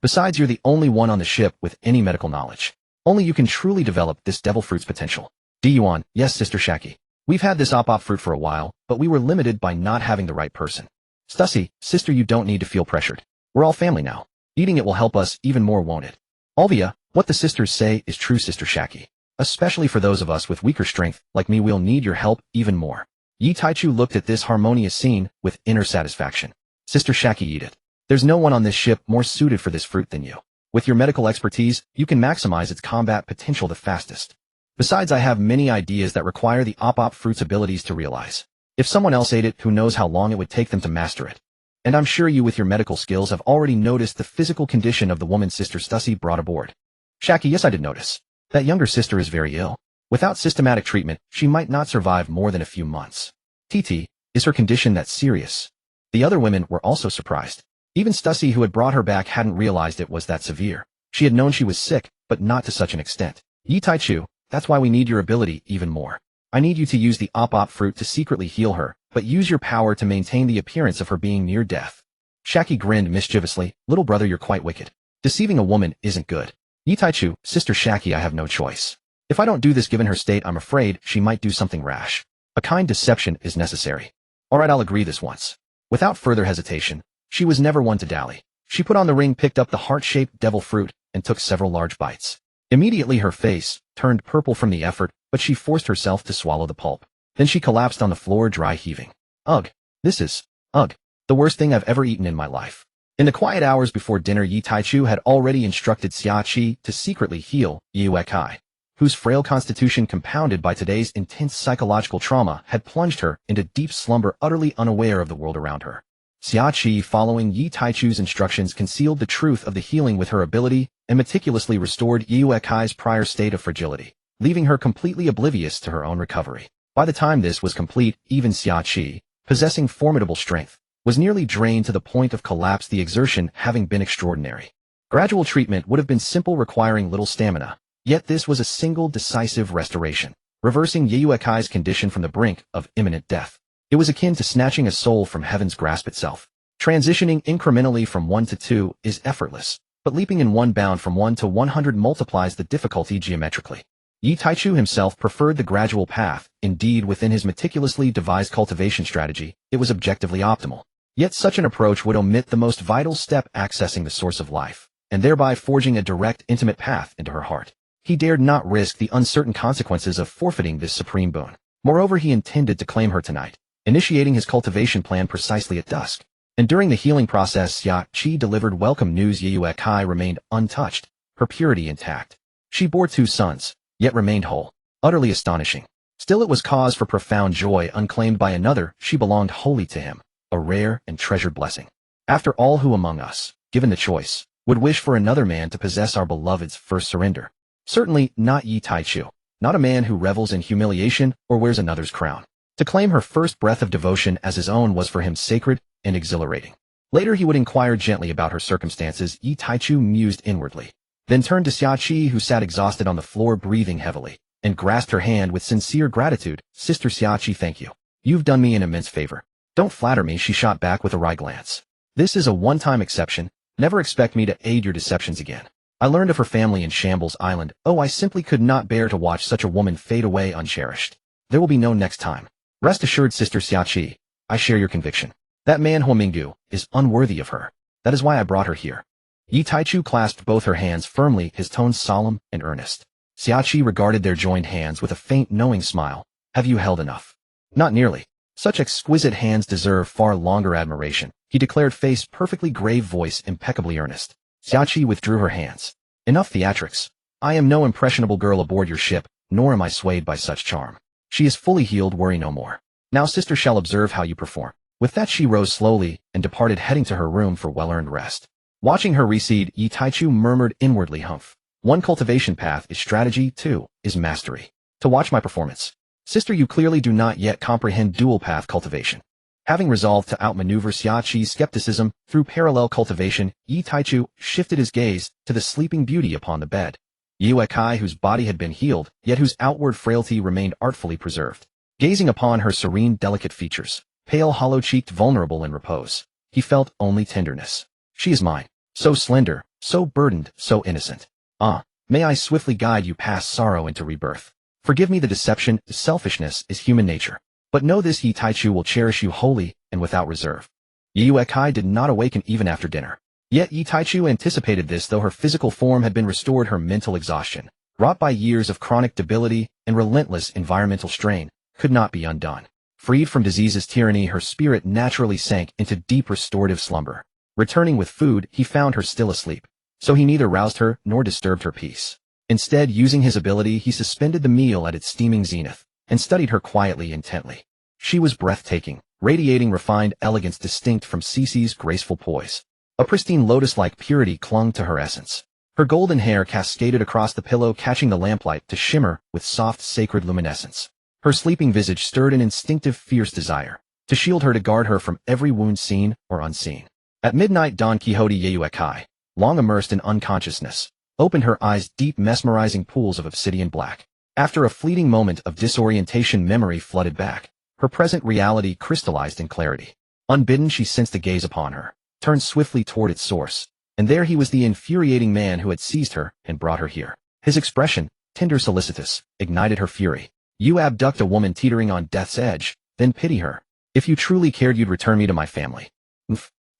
Besides, you're the only one on the ship with any medical knowledge. Only you can truly develop this devil fruit's potential. Gion, yes, Sister Shaki. We've had this op fruit for a while, but we were limited by not having the right person. Stussy, sister, you don't need to feel pressured. We're all family now. Eating it will help us even more, won't it? Alvia, what the sisters say is true, Sister Shaki. Especially for those of us with weaker strength, like me, we'll need your help even more. Yi Taichu looked at this harmonious scene with inner satisfaction. Sister Shaki, eat it. There's no one on this ship more suited for this fruit than you. With your medical expertise, you can maximize its combat potential the fastest. Besides, I have many ideas that require the op fruit's abilities to realize. If someone else ate it, who knows how long it would take them to master it. And I'm sure you with your medical skills have already noticed the physical condition of the woman Sister Stussy brought aboard. Shaki, yes, I did notice. That younger sister is very ill. Without systematic treatment, she might not survive more than a few months. TT, is her condition that serious? The other women were also surprised. Even Stussy, who had brought her back, hadn't realized it was that severe. She had known she was sick, but not to such an extent. Yi Taichu, that's why we need your ability even more. I need you to use the op fruit to secretly heal her, but use your power to maintain the appearance of her being near death. Shaki grinned mischievously. Little brother, you're quite wicked. Deceiving a woman isn't good. Yi Taichu, Sister Shaki, I have no choice. If I don't do this given her state, I'm afraid she might do something rash. A kind deception is necessary. Alright, I'll agree this once. Without further hesitation, she was never one to dally. She put on the ring, picked up the heart-shaped devil fruit, and took several large bites. Immediately her face turned purple from the effort, but she forced herself to swallow the pulp. Then she collapsed on the floor, dry heaving. Ugh, this is, the worst thing I've ever eaten in my life. In the quiet hours before dinner, Yi Taichu had already instructed Xia Qi to secretly heal Yu Kai, whose frail constitution, compounded by today's intense psychological trauma, had plunged her into deep slumber, utterly unaware of the world around her. Xia Qi, following Yi Taichu's instructions, concealed the truth of the healing with her ability and meticulously restored Yu Kai's prior state of fragility, leaving her completely oblivious to her own recovery. By the time this was complete, even Xia Qi, possessing formidable strength, was nearly drained to the point of collapse, the exertion having been extraordinary. Gradual treatment would have been simple, requiring little stamina, yet this was a single decisive restoration, reversing Yu Kai's condition from the brink of imminent death. It was akin to snatching a soul from heaven's grasp itself. Transitioning incrementally from 1 to 2 is effortless, but leaping in one bound from 1 to 100 multiplies the difficulty geometrically. Yi Taichu himself preferred the gradual path. Indeed, within his meticulously devised cultivation strategy, it was objectively optimal. Yet such an approach would omit the most vital step, accessing the source of life, and thereby forging a direct, intimate path into her heart. He dared not risk the uncertain consequences of forfeiting this supreme boon. Moreover, he intended to claim her tonight, initiating his cultivation plan precisely at dusk. And during the healing process, Xia Qi delivered welcome news. Yu Kai remained untouched, her purity intact. She bore 2 sons, yet remained whole. Utterly astonishing. Still, it was cause for profound joy. Unclaimed by another, she belonged wholly to him, a rare and treasured blessing. After all, who among us, given the choice, would wish for another man to possess our beloved's first surrender? Certainly not Yi Taichu, not a man who revels in humiliation or wears another's crown. To claim her first breath of devotion as his own was for him sacred and exhilarating. Later he would inquire gently about her circumstances. Yi Taichu mused inwardly, then turned to Xia Qi, who sat exhausted on the floor, breathing heavily, and grasped her hand with sincere gratitude. Sister Xia Qi, thank you. You've done me an immense favor. Don't flatter me, she shot back with a wry glance. This is a one-time exception. Never expect me to aid your deceptions again. I learned of her family in Shambles Island. Oh, I simply could not bear to watch such a woman fade away uncherished. There will be no next time. Rest assured, Sister Xia Qi, I share your conviction. That man Huo Mingdu is unworthy of her. That is why I brought her here. Yi Taichu clasped both her hands firmly, his tones solemn and earnest. Xiaoqi regarded their joined hands with a faint, knowing smile. Have you held enough? Not nearly. Such exquisite hands deserve far longer admiration, he declared, face perfectly grave, voice impeccably earnest. Xiaoqi withdrew her hands. Enough theatrics. I am no impressionable girl aboard your ship, nor am I swayed by such charm. She is fully healed, worry no more. Now sister shall observe how you perform. With that she rose slowly and departed, heading to her room for well-earned rest. Watching her recede, Yi Taichu murmured inwardly, humph. One cultivation path is strategy, two is mastery. To watch my performance. Sister, you clearly do not yet comprehend dual path cultivation. Having resolved to outmaneuver Xiaoqi's skepticism through parallel cultivation, Yi Taichu shifted his gaze to the sleeping beauty upon the bed. Yue Kai, whose body had been healed, yet whose outward frailty remained artfully preserved. Gazing upon her serene, delicate features, pale, hollow-cheeked, vulnerable in repose, he felt only tenderness. She is mine. So slender, so burdened, so innocent. Ah, may I swiftly guide you past sorrow into rebirth. Forgive me the deception, selfishness is human nature. But know this, Yi Taichu will cherish you wholly and without reserve. Yue Kai did not awaken even after dinner. Yet Yi Taichu anticipated this, though her physical form had been restored. Her mental exhaustion, wrought by years of chronic debility and relentless environmental strain, could not be undone. Freed from disease's tyranny, her spirit naturally sank into deep restorative slumber. Returning with food, he found her still asleep. So he neither roused her nor disturbed her peace. Instead, using his ability, he suspended the meal at its steaming zenith and studied her quietly, intently. She was breathtaking, radiating refined elegance distinct from Cece's graceful poise. A pristine lotus-like purity clung to her essence. Her golden hair cascaded across the pillow, catching the lamplight to shimmer with soft, sacred luminescence. Her sleeping visage stirred an instinctive, fierce desire to shield her, to guard her from every wound seen or unseen. At midnight, Don Quixote Yue Kai, long immersed in unconsciousness, opened her eyes, deep, mesmerizing pools of obsidian black. After a fleeting moment of disorientation, memory flooded back. Her present reality crystallized in clarity. Unbidden, she sensed a gaze upon her, turned swiftly toward its source. And there he was, the infuriating man who had seized her and brought her here. His expression, tender, solicitous, ignited her fury. You abduct a woman teetering on death's edge, then pity her. If you truly cared, you'd return me to my family.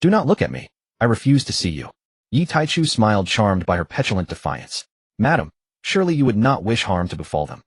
Do not look at me. I refuse to see you. Yi Taichu smiled, charmed by her petulant defiance. Madam, surely you would not wish harm to befall them.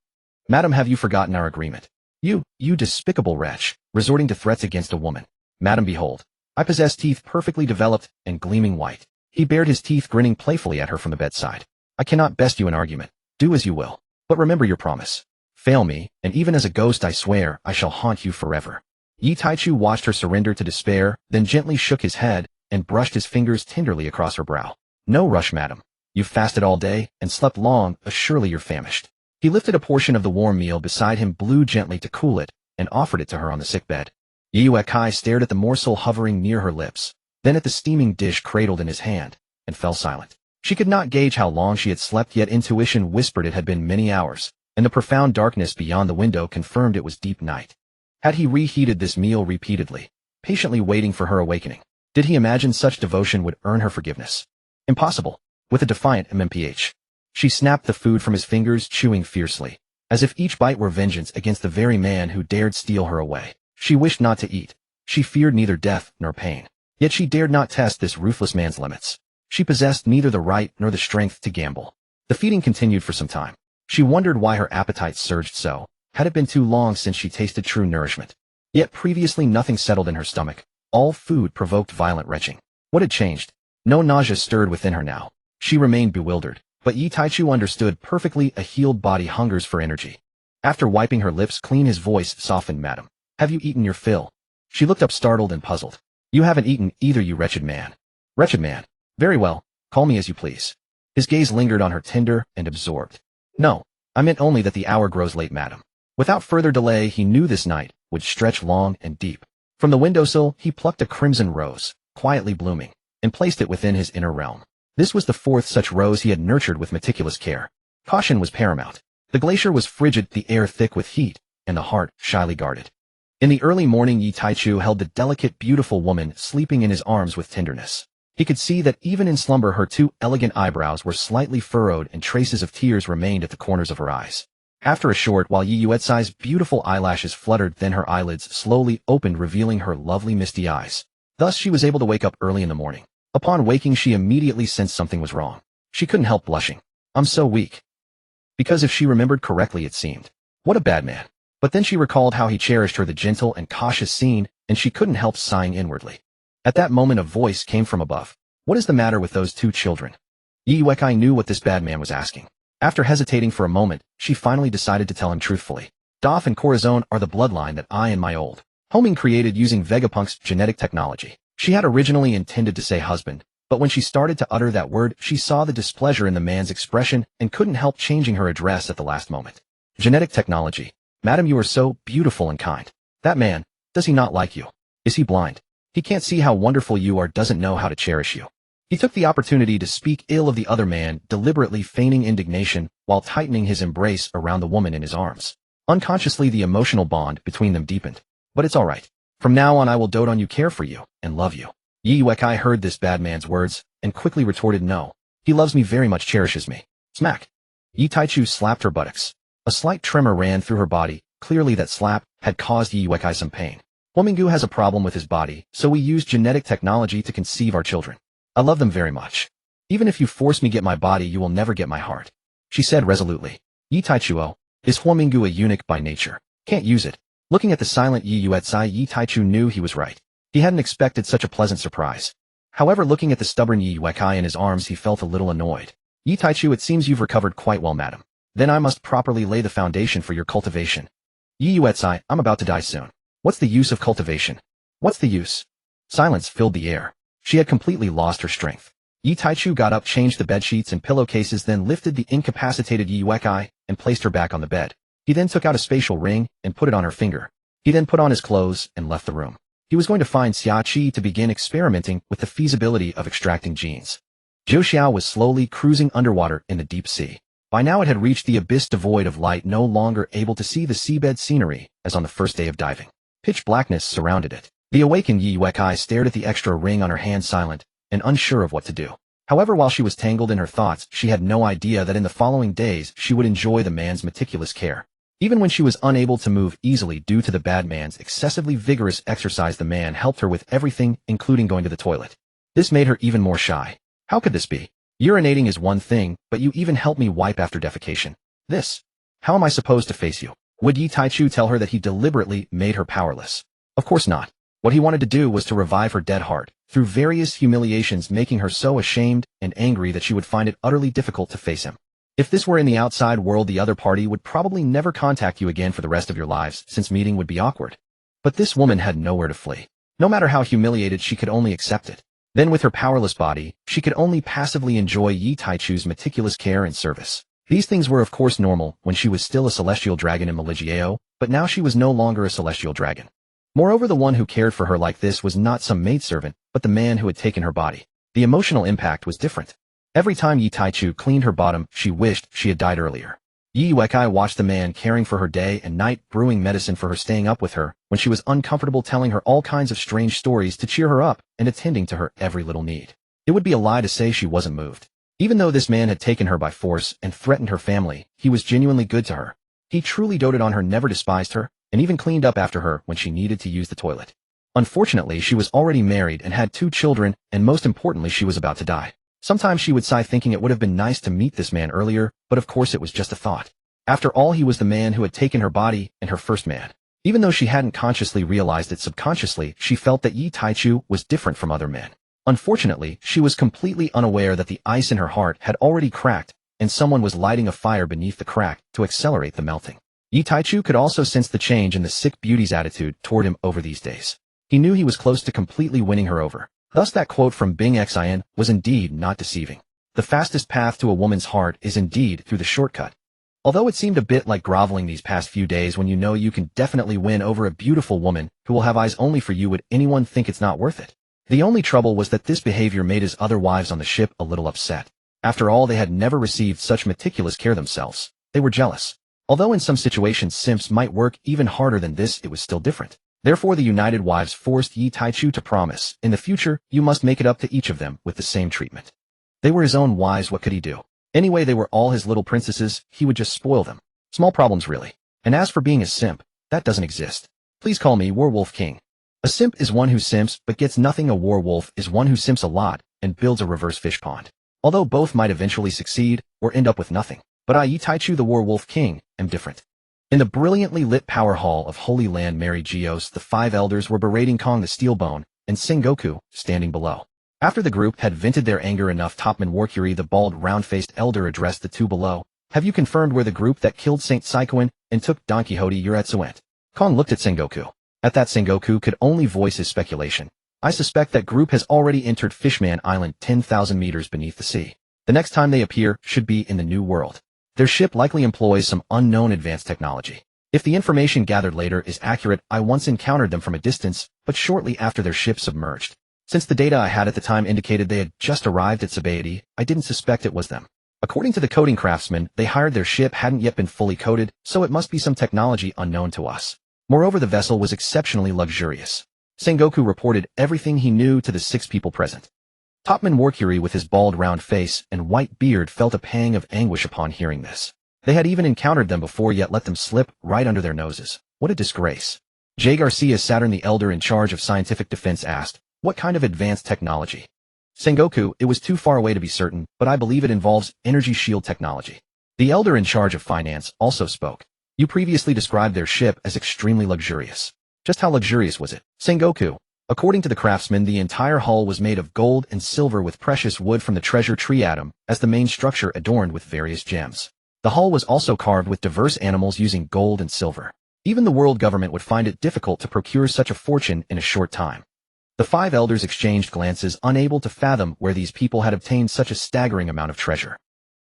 Madam, have you forgotten our agreement? You despicable wretch, resorting to threats against a woman. Madam, behold, I possess teeth perfectly developed and gleaming white. He bared his teeth, grinning playfully at her from the bedside. I cannot best you in argument. Do as you will. But remember your promise. Fail me, and even as a ghost I swear I shall haunt you forever. Yi Taichu watched her surrender to despair, then gently shook his head and brushed his fingers tenderly across her brow. No rush, madam. You've fasted all day and slept long, surely you're famished. He lifted a portion of the warm meal beside him, blew gently to cool it, and offered it to her on the sick bed. Yue Kai stared at the morsel hovering near her lips, then at the steaming dish cradled in his hand, and fell silent. She could not gauge how long she had slept, yet intuition whispered it had been many hours, and the profound darkness beyond the window confirmed it was deep night. Had he reheated this meal repeatedly, patiently waiting for her awakening? Did he imagine such devotion would earn her forgiveness? Impossible. With a defiant MMPH, she snapped the food from his fingers, chewing fiercely, as if each bite were vengeance against the very man who dared steal her away. She wished not to eat. She feared neither death nor pain. Yet she dared not test this ruthless man's limits. She possessed neither the right nor the strength to gamble. The feeding continued for some time. She wondered why her appetite surged so. Had it been too long since she tasted true nourishment? Yet previously nothing settled in her stomach. All food provoked violent retching. What had changed? No nausea stirred within her now. She remained bewildered, but Yi Taichu understood perfectly. A healed body hungers for energy. After wiping her lips clean, his voice softened. Madam, have you eaten your fill? She looked up, startled and puzzled. You haven't eaten either, you wretched man. Wretched man. Very well, call me as you please. His gaze lingered on her, tender and absorbed. No, I meant only that the hour grows late, madam. Without further delay, he knew this night would stretch long and deep. From the windowsill, he plucked a crimson rose, quietly blooming, and placed it within his inner realm. This was the fourth such rose he had nurtured with meticulous care. Caution was paramount. The glacier was frigid, the air thick with heat, and the heart shyly guarded. In the early morning, Yi Taichu held the delicate, beautiful woman sleeping in his arms with tenderness. He could see that even in slumber her two elegant eyebrows were slightly furrowed and traces of tears remained at the corners of her eyes. After a short while, Yi Yuetzai's beautiful eyelashes fluttered, then her eyelids slowly opened, revealing her lovely misty eyes. Thus she was able to wake up early in the morning. Upon waking, she immediately sensed something was wrong. She couldn't help blushing. I'm so weak. Because if she remembered correctly, it seemed. What a bad man. But then she recalled how he cherished her, the gentle and cautious scene, and she couldn't help sighing inwardly. At that moment, a voice came from above. What is the matter with those two children? Yi Yuekai knew what this bad man was asking. After hesitating for a moment, she finally decided to tell him truthfully. Daph and Corazon are the bloodline that I and my old homing created using Vegapunk's genetic technology. She had originally intended to say husband, but when she started to utter that word, she saw the displeasure in the man's expression and couldn't help changing her address at the last moment. Genetic technology. Madam, you are so beautiful and kind. That man, does he not like you? Is he blind? He can't see how wonderful you are, doesn't know how to cherish you. He took the opportunity to speak ill of the other man, deliberately feigning indignation while tightening his embrace around the woman in his arms. Unconsciously, the emotional bond between them deepened. But it's all right. From now on, I will dote on you, care for you, and love you. Yi Yuekai heard this bad man's words and quickly retorted, no. He loves me very much, cherishes me. Smack. Yi Taichu slapped her buttocks. A slight tremor ran through her body. Clearly that slap had caused Yi Yuekai some pain. Huomingu has a problem with his body, so we use genetic technology to conceive our children. I love them very much. Even if you force me get my body, you will never get my heart, she said resolutely. Yi Taichuo, is Huomingu a eunuch by nature? Can't use it. Looking at the silent Yi Yuetai, Yi Taichu knew he was right. He hadn't expected such a pleasant surprise. However, looking at the stubborn Yi Yuekai in his arms, he felt a little annoyed. Yi Taichu, it seems you've recovered quite well, madam. Then I must properly lay the foundation for your cultivation. Yi Yuetai, I'm about to die soon. What's the use of cultivation? What's the use? Silence filled the air. She had completely lost her strength. Yi Taichu got up, changed the bedsheets and pillowcases, then lifted the incapacitated Yi Yuekai and placed her back on the bed. He then took out a spatial ring and put it on her finger. He then put on his clothes and left the room. He was going to find Xia Qi to begin experimenting with the feasibility of extracting genes. Zhou Xiao was slowly cruising underwater in the deep sea. By now it had reached the abyss devoid of light, no longer able to see the seabed scenery as on the first day of diving. Pitch blackness surrounded it. The awakened Yi Yuekai stared at the extra ring on her hand, silent and unsure of what to do. However, while she was tangled in her thoughts, she had no idea that in the following days she would enjoy the man's meticulous care. Even when she was unable to move easily due to the bad man's excessively vigorous exercise, the man helped her with everything, including going to the toilet. This made her even more shy. How could this be? Urinating is one thing, but you even help me wipe after defecation. This. How am I supposed to face you? Would Yi Taichu tell her that he deliberately made her powerless? Of course not. What he wanted to do was to revive her dead heart, through various humiliations, making her so ashamed and angry that she would find it utterly difficult to face him. If this were in the outside world, the other party would probably never contact you again for the rest of your lives, since meeting would be awkward. But this woman had nowhere to flee. No matter how humiliated, she could only accept it. Then with her powerless body, she could only passively enjoy Yi Taichu's meticulous care and service. These things were of course normal when she was still a celestial dragon in Meligio, but now she was no longer a celestial dragon. Moreover, the one who cared for her like this was not some maidservant, but the man who had taken her body. The emotional impact was different. Every time Yi Taichu cleaned her bottom, she wished she had died earlier. Yi Yuekai watched the man caring for her day and night, brewing medicine for her, staying up with her when she was uncomfortable, telling her all kinds of strange stories to cheer her up, and attending to her every little need. It would be a lie to say she wasn't moved. Even though this man had taken her by force and threatened her family, he was genuinely good to her. He truly doted on her, never despised her, and even cleaned up after her when she needed to use the toilet. Unfortunately, she was already married and had 2 children, and most importantly, she was about to die. Sometimes she would sigh, thinking it would have been nice to meet this man earlier, but of course it was just a thought. After all, he was the man who had taken her body and her first man. Even though she hadn't consciously realized it, subconsciously, she felt that Yi Taichu was different from other men. Unfortunately, she was completely unaware that the ice in her heart had already cracked, and someone was lighting a fire beneath the crack to accelerate the melting. Yi Taichu could also sense the change in the sick beauty's attitude toward him over these days. He knew he was close to completely winning her over. Thus that quote from Bing Xin was indeed not deceiving. The fastest path to a woman's heart is indeed through the shortcut. Although it seemed a bit like groveling these past few days, when you know you can definitely win over a beautiful woman who will have eyes only for you, would anyone think it's not worth it? The only trouble was that this behavior made his other wives on the ship a little upset. After all, they had never received such meticulous care themselves. They were jealous. Although in some situations simps might work even harder than this, it was still different. Therefore the united wives forced Yi Taichu to promise, in the future, you must make it up to each of them with the same treatment. They were his own wives, what could he do? Anyway, they were all his little princesses, he would just spoil them. Small problems really. And as for being a simp, that doesn't exist. Please call me Werewolf King. A simp is one who simps but gets nothing. A werewolf is one who simps a lot and builds a reverse fish pond. Although both might eventually succeed or end up with nothing. But I, Yi Taichu the Werewolf King, am different. In the brilliantly lit power hall of Holy Land Mary Gios, the 5 elders were berating Kong the Steelbone and Sengoku, standing below. After the group had vented their anger enough, Topman Warkuri, the bald, round-faced elder, addressed the two below. Have you confirmed where the group that killed Saint Saikuin and took Don Quixote Uretsu went? Kong looked at Sengoku. At that, Sengoku could only voice his speculation. I suspect that group has already entered Fishman Island 10,000 meters beneath the sea. The next time they appear should be in the New World. Their ship likely employs some unknown advanced technology. If the information gathered later is accurate, I once encountered them from a distance, but shortly after their ship submerged. Since the data I had at the time indicated they had just arrived at Sabaody, I didn't suspect it was them. According to the coding craftsman, they hired their ship hadn't yet been fully coded, so it must be some technology unknown to us. Moreover, the vessel was exceptionally luxurious. Sengoku reported everything he knew to the 6 people present. Topman Warkuri, with his bald round face and white beard, felt a pang of anguish upon hearing this. They had even encountered them before, yet let them slip right under their noses. What a disgrace. J. Garcia Saturn, the elder in charge of scientific defense, asked, what kind of advanced technology? Sengoku, it was too far away to be certain, but I believe it involves energy shield technology. The elder in charge of finance also spoke. You previously described their ship as extremely luxurious. Just how luxurious was it? Sengoku. According to the craftsman, the entire hull was made of gold and silver with precious wood from the treasure tree atom, as the main structure adorned with various gems. The hull was also carved with diverse animals using gold and silver. Even the world government would find it difficult to procure such a fortune in a short time. The 5 elders exchanged glances, unable to fathom where these people had obtained such a staggering amount of treasure.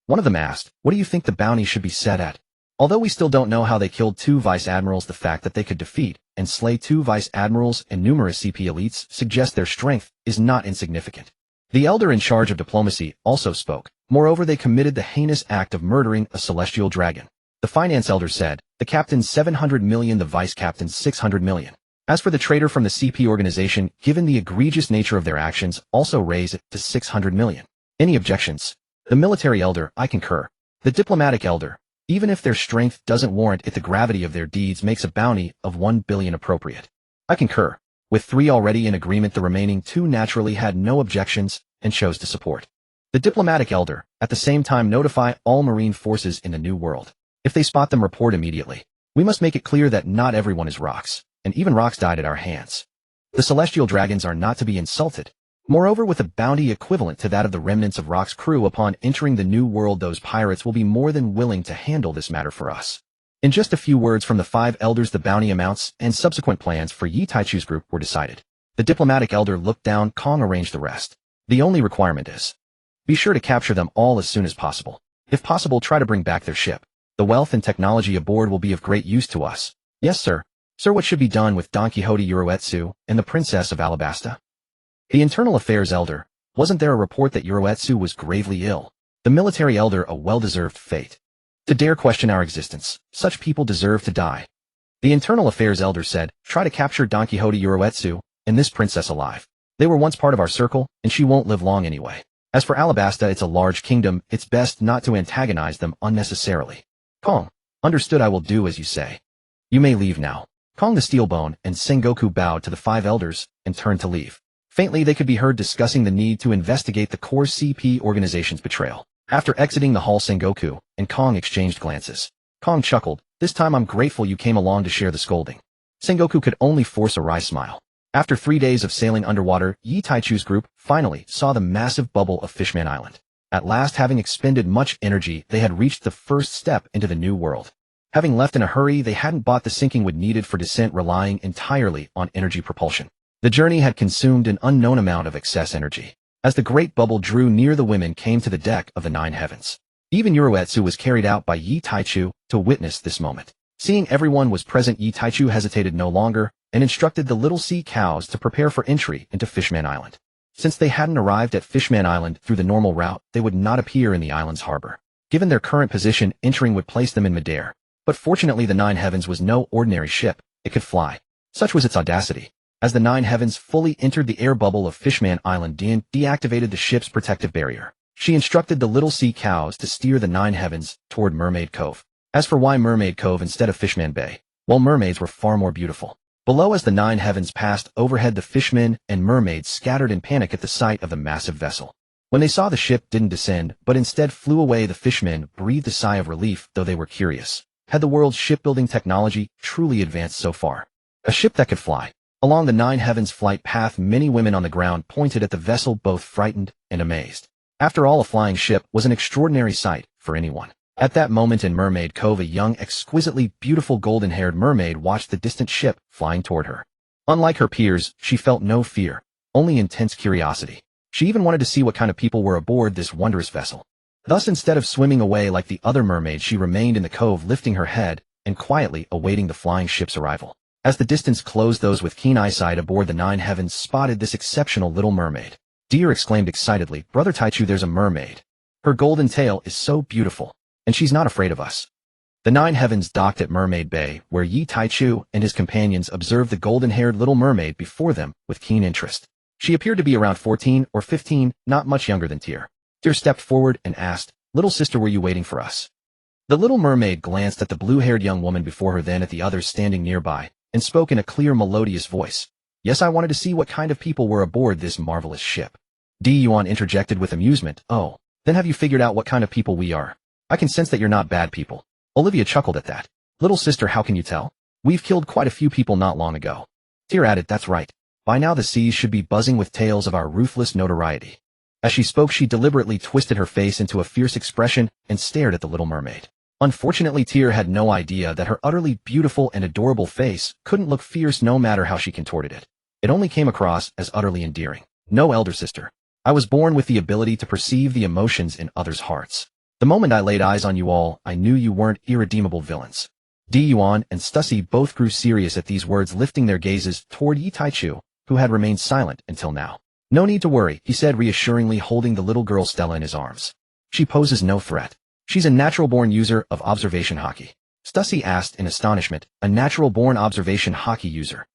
One of them asked, what do you think the bounty should be set at? Although we still don't know how they killed 2 vice admirals, the fact that they could defeat and slay 2 vice admirals and numerous CP elites suggests their strength is not insignificant. The elder in charge of diplomacy also spoke. Moreover, they committed the heinous act of murdering a celestial dragon. The finance elder said, the captain's 700 million, the vice captain's 600 million. As for the traitor from the CP organization, given the egregious nature of their actions, also raise it to 600 million. Any objections? The military elder, I concur. The diplomatic elder, even if their strength doesn't warrant it, the gravity of their deeds makes a bounty of 1 billion appropriate. I concur. With 3 already in agreement, the remaining 2 naturally had no objections and chose to support. The diplomatic elder, at the same time, notify all marine forces in the New World. If they spot them, report immediately. We must make it clear that not everyone is rocks, and even rocks died at our hands. The celestial dragons are not to be insulted. Moreover, with a bounty equivalent to that of the remnants of Rock's crew upon entering the New World, those pirates will be more than willing to handle this matter for us. In just a few words from the 5 elders, the bounty amounts and subsequent plans for Yi Taichu's group were decided. The diplomatic elder looked down. Kong arranged the rest. The only requirement is, be sure to capture them all as soon as possible. If possible, try to bring back their ship. The wealth and technology aboard will be of great use to us. Yes, sir. Sir, what should be done with Don Quixote Uretsu and the Princess of Alabasta? The internal affairs elder, wasn't there a report that Uretsu was gravely ill? The military elder, a well-deserved fate. To dare question our existence, such people deserve to die. The internal affairs elder said, try to capture Don Quixote Uretsu and this princess alive. They were once part of our circle, and she won't live long anyway. As for Alabasta, it's a large kingdom, it's best not to antagonize them unnecessarily. Kong, understood, I will do as you say. You may leave now. Kong the Steelbone and Sengoku bowed to the 5 elders and turned to leave. Faintly, they could be heard discussing the need to investigate the core CP organization's betrayal. After exiting the hall, Sengoku and Kong exchanged glances. Kong chuckled, this time I'm grateful you came along to share the scolding. Sengoku could only force a wry smile. After 3 days of sailing underwater, Yi Taichu's group finally saw the massive bubble of Fishman Island. At last, having expended much energy, they had reached the first step into the New World. Having left in a hurry, they hadn't bought the sinking wood needed for descent, relying entirely on energy propulsion. The journey had consumed an unknown amount of excess energy. As the great bubble drew near, the women came to the deck of the 9 heavens. Even Uretsu was carried out by Yi Taichu to witness this moment. Seeing everyone was present, Yi Taichu hesitated no longer and instructed the little sea cows to prepare for entry into Fishman Island. Since they hadn't arrived at Fishman Island through the normal route, they would not appear in the island's harbor. Given their current position, entering would place them in midair. But fortunately, the 9 heavens was no ordinary ship. It could fly. Such was its audacity. As the 9 heavens fully entered the air bubble of Fishman Island, Dian deactivated the ship's protective barrier. She instructed the little sea cows to steer the 9 heavens toward Mermaid Cove. As for why Mermaid Cove instead of Fishman Bay, well, mermaids were far more beautiful. Below, as the nine heavens passed overhead, the fishmen and mermaids scattered in panic at the sight of the massive vessel. When they saw the ship didn't descend, but instead flew away, the fishmen breathed a sigh of relief, though they were curious. Had the world's shipbuilding technology truly advanced so far? A ship that could fly. Along the nine heavens flight path, many women on the ground pointed at the vessel, both frightened and amazed. After all, a flying ship was an extraordinary sight for anyone. At that moment in Mermaid Cove, a young, exquisitely beautiful golden-haired mermaid watched the distant ship flying toward her. Unlike her peers, she felt no fear, only intense curiosity. She even wanted to see what kind of people were aboard this wondrous vessel. Thus, instead of swimming away like the other mermaids, she remained in the cove, lifting her head and quietly awaiting the flying ship's arrival. As the distance closed, those with keen eyesight aboard the nine heavens spotted this exceptional little mermaid. "Dear," exclaimed excitedly, "Brother Taichu, there's a mermaid. Her golden tail is so beautiful, and she's not afraid of us." The nine heavens docked at Mermaid Bay, where Yi Taichu and his companions observed the golden-haired little mermaid before them with keen interest. She appeared to be around 14 or 15, not much younger than Tyr. Tyr stepped forward and asked, "Little sister, were you waiting for us?" The little mermaid glanced at the blue-haired young woman before her, then at the others standing nearby, and spoke in a clear, melodious voice. "Yes, I wanted to see what kind of people were aboard this marvelous ship." Gion interjected with amusement, "Oh, then have you figured out what kind of people we are? I can sense that you're not bad people." Olivia chuckled at that. "Little sister, how can you tell? We've killed quite a few people not long ago." Tyr added, "That's right. By now the seas should be buzzing with tales of our ruthless notoriety." As she spoke, she deliberately twisted her face into a fierce expression and stared at the little mermaid. Unfortunately, Tyr had no idea that her utterly beautiful and adorable face couldn't look fierce no matter how she contorted it. It only came across as utterly endearing. "No, elder sister. I was born with the ability to perceive the emotions in others' hearts. The moment I laid eyes on you all, I knew you weren't irredeemable villains." Gion and Stussy both grew serious at these words, lifting their gazes toward Yi Taichu, who had remained silent until now. "No need to worry," he said reassuringly, holding the little girl Stella in his arms. "She poses no threat. She's a natural-born user of observation haki." Stussy asked in astonishment, "A natural-born observation haki user?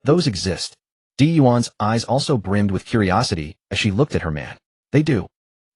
Those exist?" Gion's eyes also brimmed with curiosity as she looked at her man. "They do.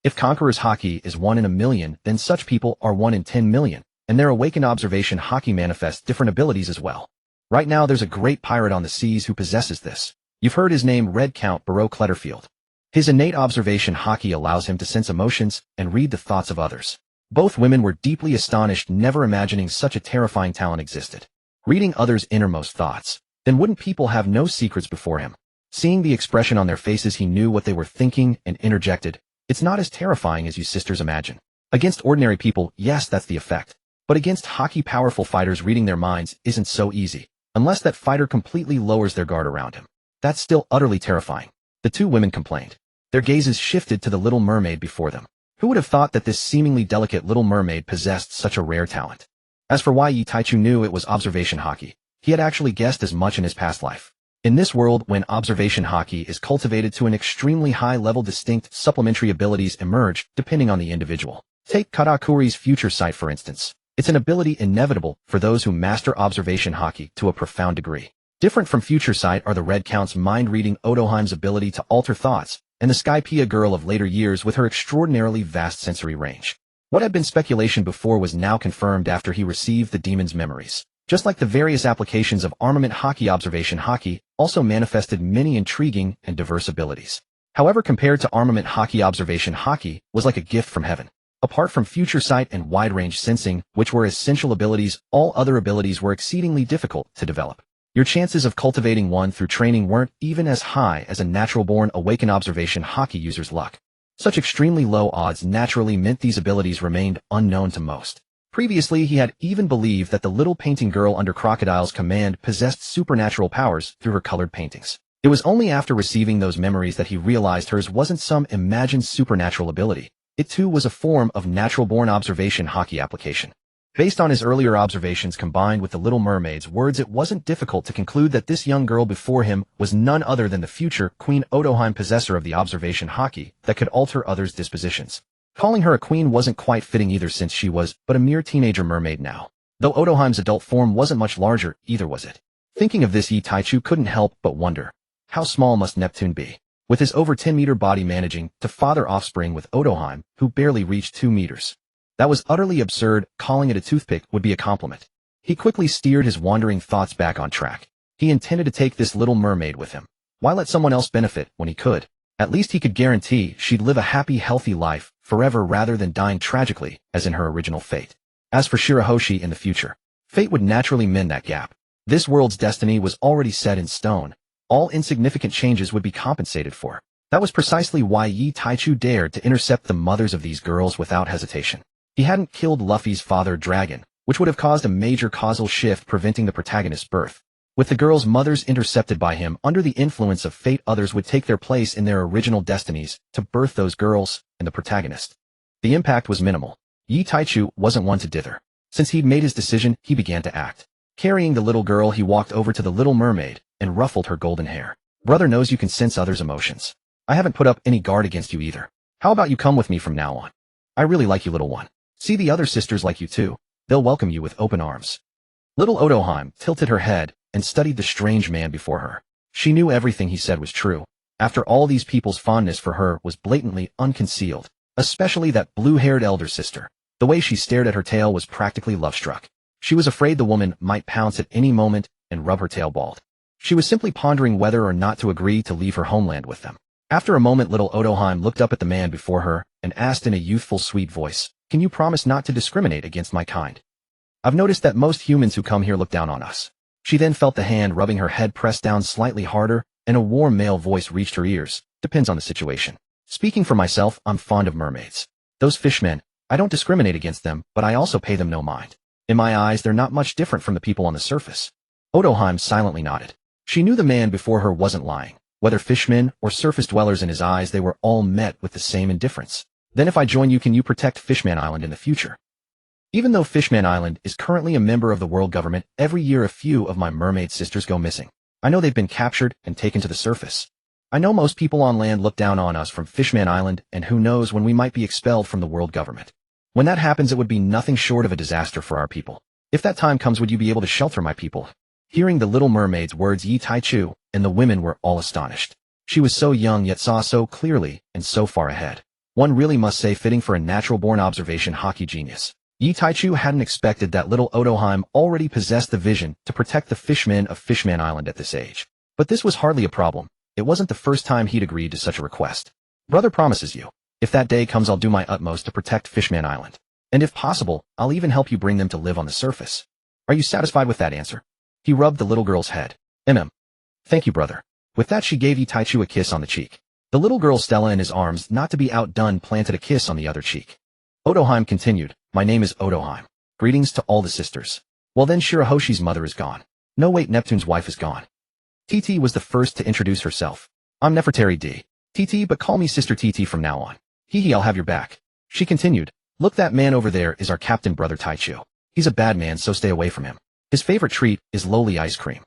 If Conqueror's haki is 1 in a million, then such people are 1 in 10 million, and their awakened observation haki manifests different abilities as well. Right now there's a great pirate on the seas who possesses this. You've heard his name, Red Count Barrow Clutterfield. His innate observation haki allows him to sense emotions and read the thoughts of others." Both women were deeply astonished, never imagining such a terrifying talent existed. Reading others' innermost thoughts. Then wouldn't people have no secrets before him? Seeing the expression on their faces, he knew what they were thinking and interjected, "It's not as terrifying as you sisters imagine. Against ordinary people, yes, that's the effect. But against haki powerful fighters, reading their minds isn't so easy, unless that fighter completely lowers their guard around him. That's still utterly terrifying." The two women complained. Their gazes shifted to the little mermaid before them. Who would have thought that this seemingly delicate little mermaid possessed such a rare talent? As for why Yi Taichu knew it was observation haki, he had actually guessed as much in his past life. In this world, when observation haki is cultivated to an extremely high level, distinct supplementary abilities emerge depending on the individual. Take Katakuri's future sight, for instance. It's an ability inevitable for those who master observation haki to a profound degree. Different from future sight are the Red Count's mind-reading, Odoheim's ability to alter thoughts, and the Skypea girl of later years with her extraordinarily vast sensory range. What had been speculation before was now confirmed after he received the demon's memories. Just like the various applications of armament haki, observation haki also manifested many intriguing and diverse abilities. However, compared to armament haki, observation haki was like a gift from heaven. Apart from future sight and wide-range sensing, which were essential abilities, all other abilities were exceedingly difficult to develop. Your chances of cultivating one through training weren't even as high as a natural-born awakened observation haki user's luck. Such extremely low odds naturally meant these abilities remained unknown to most. Previously, he had even believed that the little painting girl under Crocodile's command possessed supernatural powers through her colored paintings. It was only after receiving those memories that he realized hers wasn't some imagined supernatural ability. It too was a form of natural-born observation haki application. Based on his earlier observations combined with the Little Mermaid's words, it wasn't difficult to conclude that this young girl before him was none other than the future Queen Odoheim, possessor of the observation haki that could alter others' dispositions. Calling her a queen wasn't quite fitting either, since she was but a mere teenager mermaid now. Though Odoheim's adult form wasn't much larger, either was it. Thinking of this, Yi Taichu couldn't help but wonder, how small must Neptune be, with his over 10-meter body managing to father offspring with Odoheim, who barely reached 2 meters. That was utterly absurd. Calling it a toothpick would be a compliment. He quickly steered his wandering thoughts back on track. He intended to take this little mermaid with him. Why let someone else benefit when he could? At least he could guarantee she'd live a happy, healthy life forever rather than dying tragically, as in her original fate. As for Shirahoshi in the future, fate would naturally mend that gap. This world's destiny was already set in stone. All insignificant changes would be compensated for. That was precisely why Yi Taichu dared to intercept the mothers of these girls without hesitation. He hadn't killed Luffy's father dragon, which would have caused a major causal shift preventing the protagonist's birth. With the girls' mothers intercepted by him under the influence of fate, others would take their place in their original destinies to birth those girls and the protagonist. The impact was minimal. Yi Taichu wasn't one to dither. Since he'd made his decision, he began to act. Carrying the little girl, he walked over to the little mermaid and ruffled her golden hair. Brother knows you can sense others' emotions. I haven't put up any guard against you either. How about you come with me from now on? I really like you, little one. See, the other sisters like you too. They'll welcome you with open arms. Little Otoheim tilted her head and studied the strange man before her. She knew everything he said was true. After all, these people's fondness for her was blatantly unconcealed, especially that blue-haired elder sister. The way she stared at her tail was practically love-struck. She was afraid the woman might pounce at any moment and rub her tail bald. She was simply pondering whether or not to agree to leave her homeland with them. After a moment, little Otoheim looked up at the man before her and asked in a youthful, sweet voice, "Can you promise not to discriminate against my kind? I've noticed that most humans who come here look down on us." She then felt the hand rubbing her head pressed down slightly harder, and a warm male voice reached her ears. "Depends on the situation. Speaking for myself, I'm fond of mermaids. Those fishmen, I don't discriminate against them, but I also pay them no mind. In my eyes, they're not much different from the people on the surface." Otoheim silently nodded. She knew the man before her wasn't lying. Whether fishmen or surface dwellers, in his eyes, they were all met with the same indifference. "Then if I join you, can you protect Fishman Island in the future?" Even though Fishman Island is currently a member of the world government, every year a few of my mermaid sisters go missing. I know they've been captured and taken to the surface. I know most people on land look down on us from Fishman Island, and who knows when we might be expelled from the world government. When that happens, it would be nothing short of a disaster for our people. If that time comes, would you be able to shelter my people? Hearing the little mermaid's words, Yi Taichu and the women were all astonished. She was so young, yet saw so clearly and so far ahead. One really must say, fitting for a natural-born observation hockey genius. Yi Taichu hadn't expected that little Otoheim already possessed the vision to protect the fishmen of Fishman Island at this age. But this was hardly a problem. It wasn't the first time he'd agreed to such a request. "Brother promises you, if that day comes, I'll do my utmost to protect Fishman Island. And if possible, I'll even help you bring them to live on the surface. Are you satisfied with that answer?" He rubbed the little girl's head. Thank you, brother." With that, she gave Yi Taichu a kiss on the cheek. The little girl, Stella, in his arms, not to be outdone, planted a kiss on the other cheek. Otoheim continued, "My name is Otoheim. Greetings to all the sisters." "Well then, Shirahoshi's mother is gone." "No, wait, Neptune's wife is gone." TT was the first to introduce herself. "I'm Nefertari D. TT, but call me Sister TT from now on. Hee, I'll have your back." She continued, "Look, that man over there is our captain, Brother Taichu. He's a bad man, so stay away from him. His favorite treat is lowly ice cream."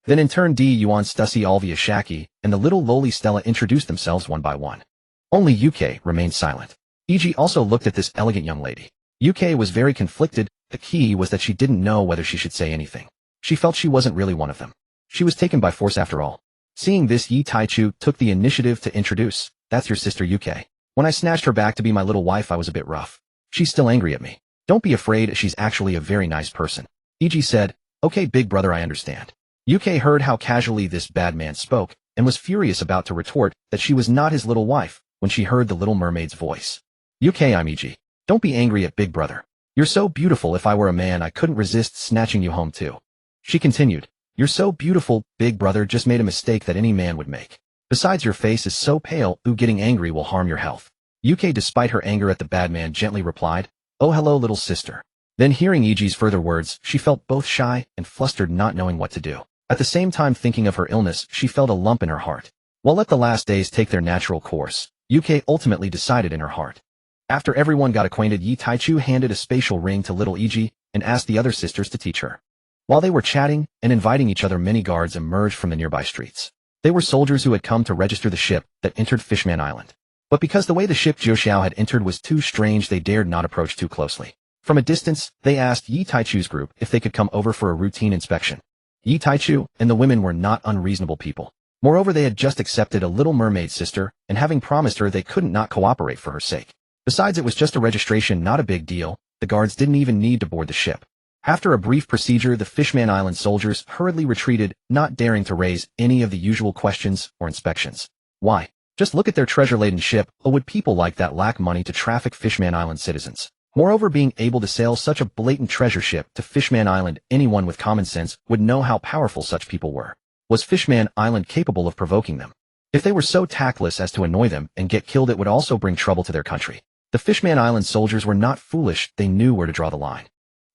Then in turn, D. Yuan, Stussy, Alvia, Shaki, and the little lowly Stella introduced themselves one by one. Only UK remained silent. E.G. also looked at this elegant young lady. UK was very conflicted. The key was that she didn't know whether she should say anything. She felt she wasn't really one of them. She was taken by force after all. Seeing this, Yi Taichu took the initiative to introduce, "That's your sister UK. When I snatched her back to be my little wife, I was a bit rough. She's still angry at me. Don't be afraid, she's actually a very nice person." E.G. said, "Okay, big brother, I understand." UK heard how casually this bad man spoke, and was furious, about to retort that she was not his little wife, when she heard the little mermaid's voice. "UK, I'm E.G. Don't be angry at big brother. You're so beautiful, if I were a man I couldn't resist snatching you home too." She continued, "You're so beautiful, big brother just made a mistake that any man would make. Besides, your face is so pale, getting angry will harm your health." UK, despite her anger at the bad man, gently replied, "Oh, hello, little sister." Then hearing E.G.'s further words, she felt both shy and flustered, not knowing what to do. At the same time, thinking of her illness, she felt a lump in her heart. Well, let the last days take their natural course, UK ultimately decided in her heart. After everyone got acquainted, Yi Taichu handed a spatial ring to little E.G. and asked the other sisters to teach her. While they were chatting and inviting each other, many guards emerged from the nearby streets. They were soldiers who had come to register the ship that entered Fishman Island. But because the way the ship Jiuxiao had entered was too strange, they dared not approach too closely. From a distance, they asked Yi Taichu's group if they could come over for a routine inspection. Yi Taichu and the women were not unreasonable people. Moreover, they had just accepted a little mermaid sister, and having promised her, they couldn't not cooperate for her sake. Besides, it was just a registration, not a big deal. The guards didn't even need to board the ship. After a brief procedure, the Fishman Island soldiers hurriedly retreated, not daring to raise any of the usual questions or inspections. Why? Just look at their treasure-laden ship. Or would people like that lack money to traffic Fishman Island citizens? Moreover, being able to sail such a blatant treasure ship to Fishman Island, anyone with common sense would know how powerful such people were. Was Fishman Island capable of provoking them? If they were so tactless as to annoy them and get killed, it would also bring trouble to their country. The Fishman Island soldiers were not foolish, they knew where to draw the line.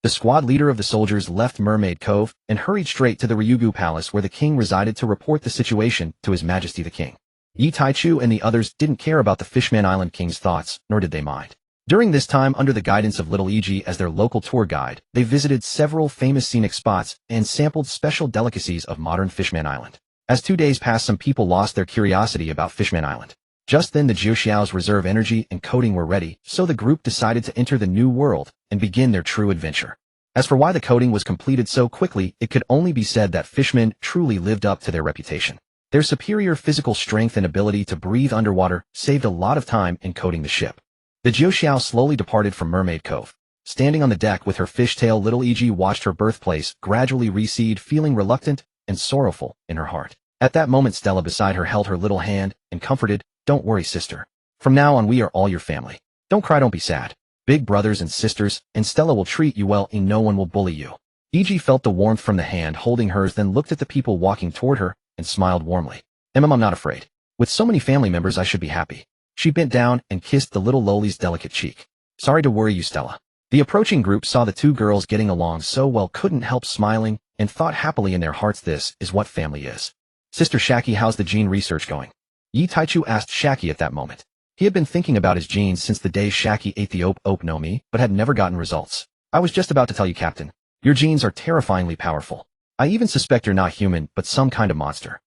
The squad leader of the soldiers left Mermaid Cove and hurried straight to the Ryugu Palace where the king resided to report the situation to His Majesty the King. Yi Taichu and the others didn't care about the Fishman Island king's thoughts, nor did they mind. During this time, under the guidance of Little Iji as their local tour guide, they visited several famous scenic spots and sampled special delicacies of modern Fishman Island. As 2 days passed, some people lost their curiosity about Fishman Island. Just then the Jiuxiao's reserve energy and coding were ready, so the group decided to enter the new world and begin their true adventure. As for why the coding was completed so quickly, it could only be said that fishmen truly lived up to their reputation. Their superior physical strength and ability to breathe underwater saved a lot of time in coding the ship. The Jiuxiao slowly departed from Mermaid Cove. Standing on the deck with her fishtail, Little Iji watched her birthplace gradually recede, feeling reluctant and sorrowful in her heart. At that moment, Stella beside her held her little hand and comforted, "Don't worry, sister. From now on we are all your family. Don't cry, don't be sad. Big brothers and sisters, and Stella will treat you well and no one will bully you." Iji felt the warmth from the hand holding hers, then looked at the people walking toward her and smiled warmly. "I'm not afraid. With so many family members I should be happy." She bent down and kissed the little Loli's delicate cheek. "Sorry to worry you, Stella." The approaching group saw the two girls getting along so well, couldn't help smiling, and thought happily in their hearts, this is what family is. "Sister Shaki, how's the gene research going?" Yi Taichu asked Shaki at that moment. He had been thinking about his genes since the day Shaki ate the Ope no Mi, but had never gotten results. "I was just about to tell you, Captain. Your genes are terrifyingly powerful. I even suspect you're not human, but some kind of monster."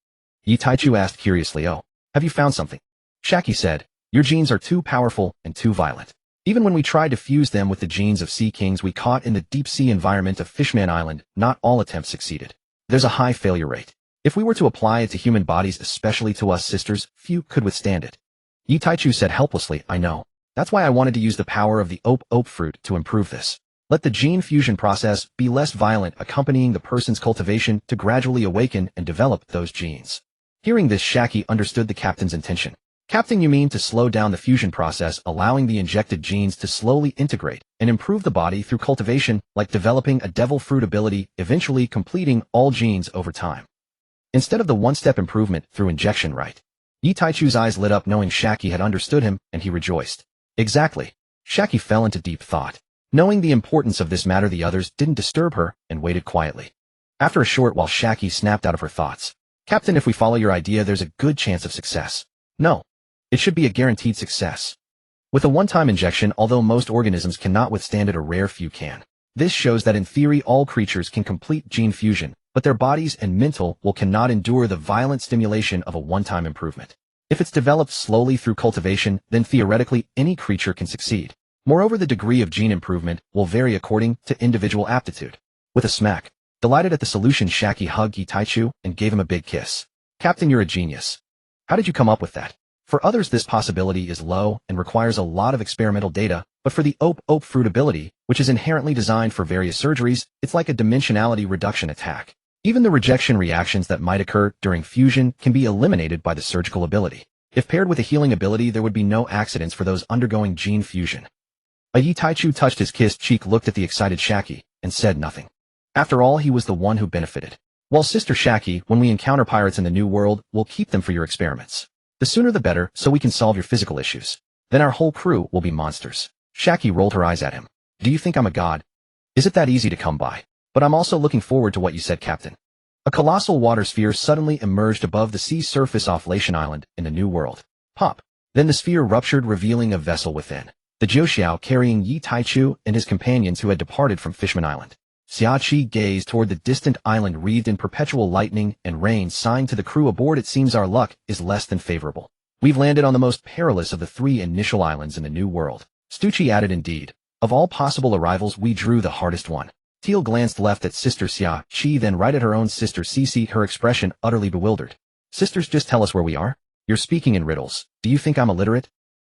Yi Taichu asked curiously, "Oh, have you found something?" Shaki said, "Your genes are too powerful and too violent. Even when we tried to fuse them with the genes of sea kings we caught in the deep sea environment of Fishman Island, not all attempts succeeded. There's a high failure rate. If we were to apply it to human bodies, especially to us sisters, few could withstand it." Yi Taichu said helplessly, "I know. That's why I wanted to use the power of the Ope fruit to improve this. Let the gene fusion process be less violent, accompanying the person's cultivation to gradually awaken and develop those genes." Hearing this, Shaki understood the captain's intention. "Captain, you mean to slow down the fusion process, allowing the injected genes to slowly integrate and improve the body through cultivation, like developing a devil fruit ability, eventually completing all genes over time. Instead of the one-step improvement through injection, right?" Yi Taichu's eyes lit up, knowing Shaki had understood him, and he rejoiced. "Exactly." Shaki fell into deep thought. Knowing the importance of this matter, the others didn't disturb her and waited quietly. After a short while, Shaki snapped out of her thoughts. "Captain, if we follow your idea, there's a good chance of success." "No. It should be a guaranteed success. With a one-time injection, although most organisms cannot withstand it, a rare few can. This shows that in theory all creatures can complete gene fusion, but their bodies and mental will cannot endure the violent stimulation of a one-time improvement. If it's developed slowly through cultivation, then theoretically any creature can succeed. Moreover, the degree of gene improvement will vary according to individual aptitude." With a smack, delighted at the solution, Shaki hugged Yi Taichu and gave him a big kiss. "Captain, you're a genius. How did you come up with that? For others this possibility is low and requires a lot of experimental data, but for the Ope fruit ability, which is inherently designed for various surgeries, it's like a dimensionality reduction attack. Even the rejection reactions that might occur during fusion can be eliminated by the surgical ability. If paired with a healing ability, there would be no accidents for those undergoing gene fusion." Yi Taichu touched his kissed cheek, looked at the excited Shaki, and said nothing. After all, he was the one who benefited. "Well, Sister Shaki, when we encounter pirates in the new world, we'll keep them for your experiments. The sooner the better, so we can solve your physical issues. Then our whole crew will be monsters." Shaki rolled her eyes at him. "Do you think I'm a god? Is it that easy to come by? But I'm also looking forward to what you said, Captain." A colossal water sphere suddenly emerged above the sea surface off Latian Island in the new world. Pop! Then the sphere ruptured, revealing a vessel within. The Jiuxiao carrying Yi Taichu and his companions who had departed from Fishman Island. Xiaoqi gazed toward the distant island wreathed in perpetual lightning and rain, signed to the crew aboard, "It seems our luck is less than favorable. We've landed on the most perilous of the 3 initial islands in the new world." Stucci added, "Indeed. Of all possible arrivals, we drew the hardest one." Teal glanced left at Sister Xiaoqi, then right at her own sister Cici, her expression utterly bewildered. "Sisters, just tell us where we are? You're speaking in riddles. Do you think I'm illiterate?"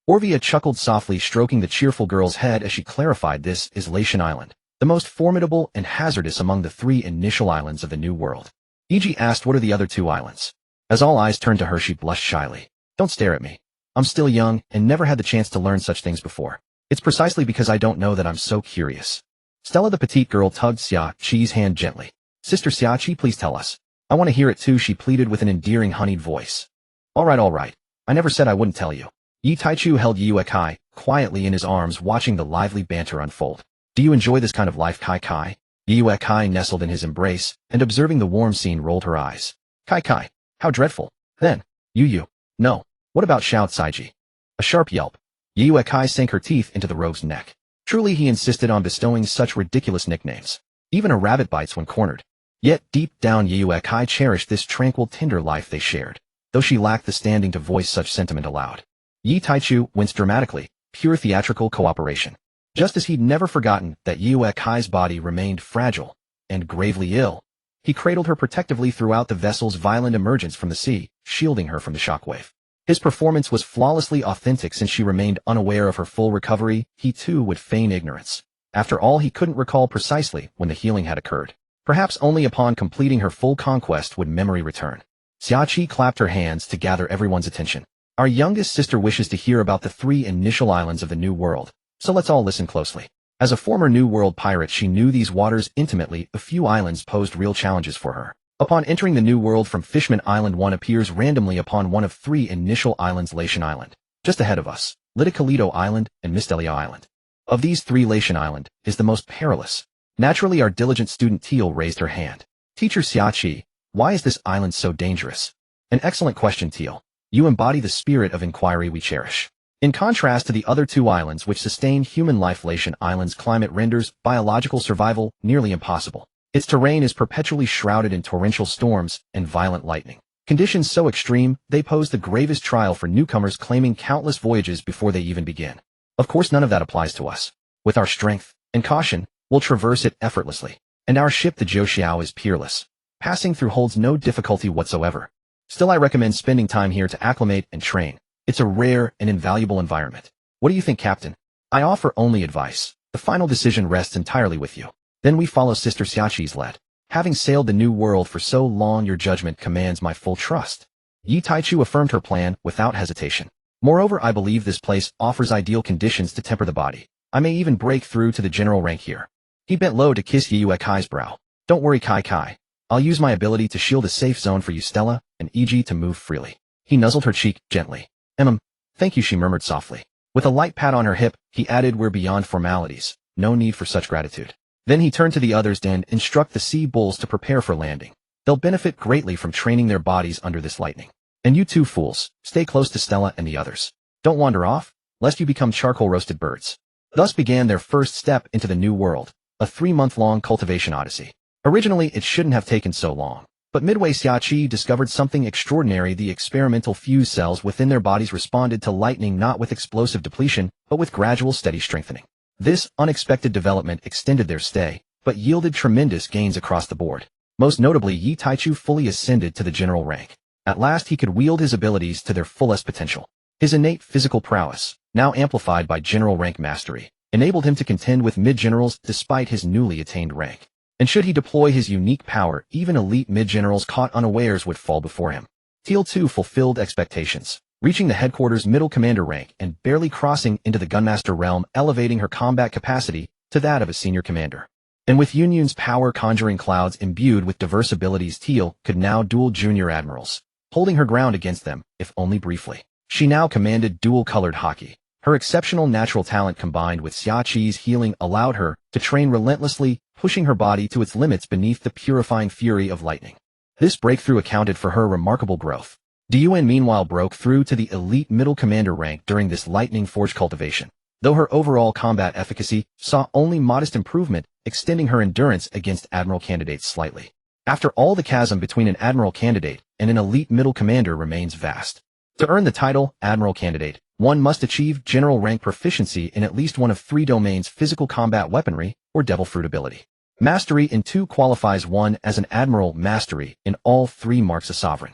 Orvia chuckled softly, stroking the cheerful girl's head as she clarified, "This is Latian Island. the most formidable and hazardous among the 3 initial islands of the New World. E.G. asked what are the other 2 islands. As all eyes turned to her, she blushed shyly. Don't stare at me. I'm still young and never had the chance to learn such things before. It's precisely because I don't know that I'm so curious. Stella the petite girl tugged Xiaqi's hand gently. Sister Xiaqi, please tell us. I want to hear it too, she pleaded with an endearing honeyed voice. All right. I never said I wouldn't tell you. Yi Taichu held Yuekai quietly in his arms, watching the lively banter unfold. Do you enjoy this kind of life, Kai? Yuekai nestled in his embrace, and observing the warm scene rolled her eyes. Kai, how dreadful. Then, you. No. What about Xiao Caiji? A sharp yelp. Yuekai sank her teeth into the rogue's neck. Truly he insisted on bestowing such ridiculous nicknames. Even a rabbit bites when cornered. Yet deep down Yuekai cherished this tranquil, tender life they shared, though she lacked the standing to voice such sentiment aloud. Yi Taichu winced dramatically, pure theatrical cooperation. Just as he'd never forgotten that Yuekai's body remained fragile and gravely ill, he cradled her protectively throughout the vessel's violent emergence from the sea, shielding her from the shockwave. His performance was flawlessly authentic. Since she remained unaware of her full recovery, he too would feign ignorance. After all, he couldn't recall precisely when the healing had occurred. Perhaps only upon completing her full conquest would memory return. Xiaqi clapped her hands to gather everyone's attention. Our youngest sister wishes to hear about the 3 initial islands of the New World, so let's all listen closely. As a former New World pirate, she knew these waters intimately. A few islands posed real challenges for her. Upon entering the New World from Fishman Island, one appears randomly upon one of 3 initial islands, Latian Island. Just ahead of us, Liticalito Island and Mistelia Island. Of these 3, Latian Island is the most perilous. Naturally, our diligent student Teal raised her hand. Teacher Xiaqi, why is this island so dangerous? An excellent question, Teal. You embody the spirit of inquiry we cherish. In contrast to the other 2 islands which sustain human life, Latian Island's climate renders biological survival nearly impossible. Its terrain is perpetually shrouded in torrential storms and violent lightning. Conditions so extreme, they pose the gravest trial for newcomers, claiming countless voyages before they even begin. Of course, none of that applies to us. With our strength and caution, we'll traverse it effortlessly. And our ship, the Zhouxiao, is peerless. Passing through holds no difficulty whatsoever. Still, I recommend spending time here to acclimate and train. It's a rare and invaluable environment. What do you think, Captain? I offer only advice. The final decision rests entirely with you. Then we follow Sister Xiaqi's lead. Having sailed the New World for so long, your judgment commands my full trust. Yi Taichu affirmed her plan without hesitation. Moreover, I believe this place offers ideal conditions to temper the body. I may even break through to the general rank here. He bent low to kiss Yuekai's brow. Don't worry, Kai. I'll use my ability to shield a safe zone for you, Stella, and E.G. to move freely. He nuzzled her cheek gently. Thank you, she murmured softly. With a light pat on her hip, he added, we're beyond formalities. No need for such gratitude. Then he turned to the others and instructed the sea bulls to prepare for landing. They'll benefit greatly from training their bodies under this lightning. And you 2 fools, stay close to Stella and the others. Don't wander off, lest you become charcoal-roasted birds. Thus began their first step into the New World, a 3-month-long cultivation odyssey. Originally, it shouldn't have taken so long. But midway, Xiaqi discovered something extraordinary. The experimental fuse cells within their bodies responded to lightning not with explosive depletion, but with gradual steady strengthening. This unexpected development extended their stay, but yielded tremendous gains across the board. Most notably, Yi Taichu fully ascended to the general rank. At last he could wield his abilities to their fullest potential. His innate physical prowess, now amplified by general rank mastery, enabled him to contend with mid-generals despite his newly attained rank. And should he deploy his unique power, even elite mid-generals caught unawares would fall before him. Teal 2 fulfilled expectations, reaching the headquarters middle commander rank and barely crossing into the gunmaster realm, elevating her combat capacity to that of a senior commander. And with Union's power conjuring clouds imbued with diverse abilities, Teal could now duel junior admirals, holding her ground against them, if only briefly. She now commanded dual-colored hockey. Her exceptional natural talent combined with Xiaqi's healing allowed her to train relentlessly, pushing her body to its limits beneath the purifying fury of lightning. This breakthrough accounted for her remarkable growth. Dian meanwhile broke through to the elite middle commander rank during this lightning-forged cultivation, though her overall combat efficacy saw only modest improvement, extending her endurance against Admiral candidates slightly. After all, the chasm between an Admiral candidate and an elite middle commander remains vast. To earn the title Admiral candidate, one must achieve general rank proficiency in at least one of 3 domains: physical combat weaponry or devil fruit ability. Mastery in 2 qualifies one as an admiral. Mastery in all 3 marks a sovereign.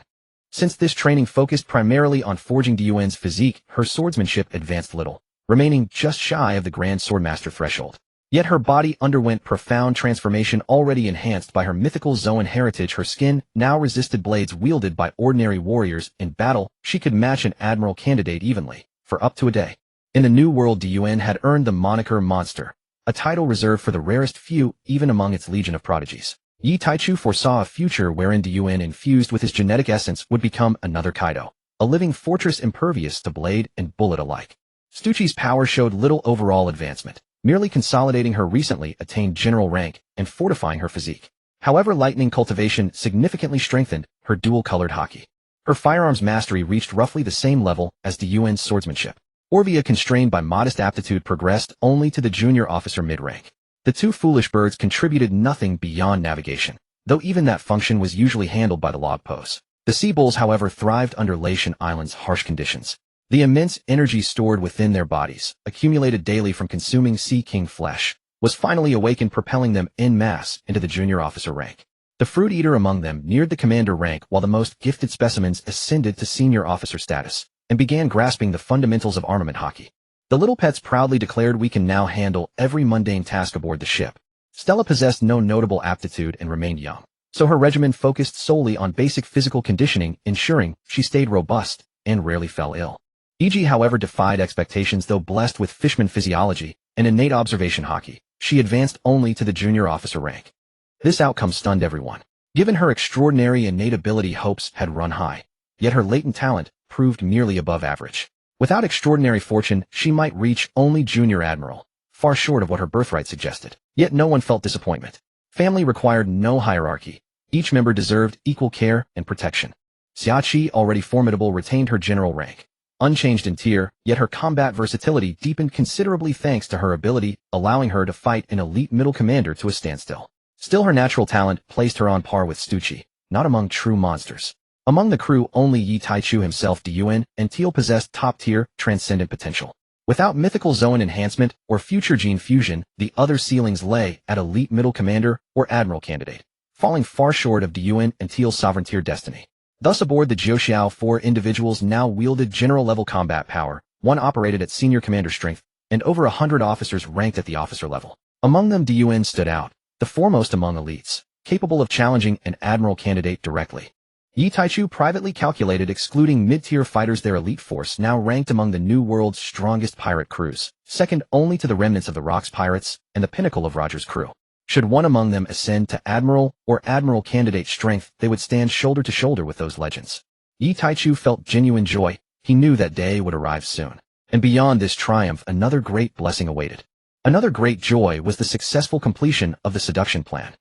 Since this training focused primarily on forging Dian's physique, her swordsmanship advanced little, remaining just shy of the Grand Swordmaster threshold. Yet her body underwent profound transformation already enhanced by her mythical Zoan heritage. Her skin now resisted blades wielded by ordinary warriors. In battle, she could match an Admiral candidate evenly, for up to a day. In the New World, Gion had earned the moniker Monster, a title reserved for the rarest few even among its legion of prodigies. Yi Taichu foresaw a future wherein Gion, infused with his genetic essence, would become another Kaido, a living fortress impervious to blade and bullet alike. Stucci's power showed little overall advancement, merely consolidating her recently attained general rank and fortifying her physique. However, lightning cultivation significantly strengthened her dual-colored haki. Her firearms mastery reached roughly the same level as Gion's swordsmanship. Orvia, constrained by modest aptitude, progressed only to the junior officer mid-rank. The two foolish birds contributed nothing beyond navigation, though even that function was usually handled by the log pose. The sea bulls, however, thrived under Latian Island's harsh conditions. The immense energy stored within their bodies, accumulated daily from consuming sea king flesh, was finally awakened, propelling them en masse into the junior officer rank. The fruit eater among them neared the commander rank, while the most gifted specimens ascended to senior officer status and began grasping the fundamentals of armament haki. The little pets proudly declared, "We can now handle every mundane task aboard the ship." Stella possessed no notable aptitude and remained young, so her regimen focused solely on basic physical conditioning, ensuring she stayed robust and rarely fell ill. E.G., however, defied expectations. Though blessed with fishman physiology and innate observation haki, she advanced only to the junior officer rank. This outcome stunned everyone. Given her extraordinary innate ability, hopes had run high, yet her latent talent proved merely above average. Without extraordinary fortune, she might reach only junior admiral, far short of what her birthright suggested. Yet no one felt disappointment. Family required no hierarchy. Each member deserved equal care and protection. Xiachi, already formidable, retained her general rank, unchanged in tier, yet her combat versatility deepened considerably thanks to her ability, allowing her to fight an elite middle commander to a standstill. Still, her natural talent placed her on par with Stucci, not among true monsters. Among the crew, only Yi Taichu himself, Diyuan, and Teal possessed top-tier, transcendent potential. Without mythical Zoan enhancement or future gene fusion, the other ceilings lay at elite middle commander or admiral candidate, falling far short of Diyuan and Teal's sovereign-tier destiny. Thus, aboard the Jiuxiao, 4 individuals now wielded general-level combat power, 1 operated at senior commander strength, and over 100 officers ranked at the officer level. Among them, Diyuan stood out, the foremost among elites, capable of challenging an admiral candidate directly. Yi Taichu privately calculated, excluding mid-tier fighters, their elite force now ranked among the New World's strongest pirate crews, second only to the remnants of the Rocks pirates and the pinnacle of Roger's crew. Should one among them ascend to admiral or admiral candidate strength, they would stand shoulder to shoulder with those legends. Yi Taichu felt genuine joy. He knew that day would arrive soon. And beyond this triumph, another great blessing awaited. Another great joy was the successful completion of the seduction plan.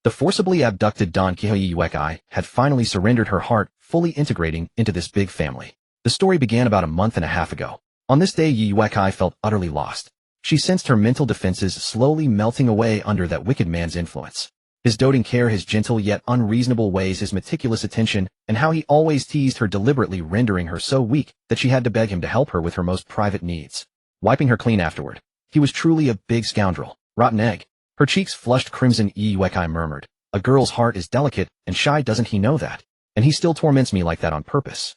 The forcibly abducted Don Quixote Yuekai had finally surrendered her heart, fully integrating into this big family. The story began about a month and a half ago. On this day, Yuekai felt utterly lost. She sensed her mental defenses slowly melting away under that wicked man's influence. His doting care, his gentle yet unreasonable ways, his meticulous attention, and how he always teased her, deliberately rendering her so weak that she had to beg him to help her with her most private needs, wiping her clean afterward. He was truly a big scoundrel, rotten egg. Her cheeks flushed crimson. Yuekai murmured, "A girl's heart is delicate and shy, doesn't he know that? And he still torments me like that on purpose.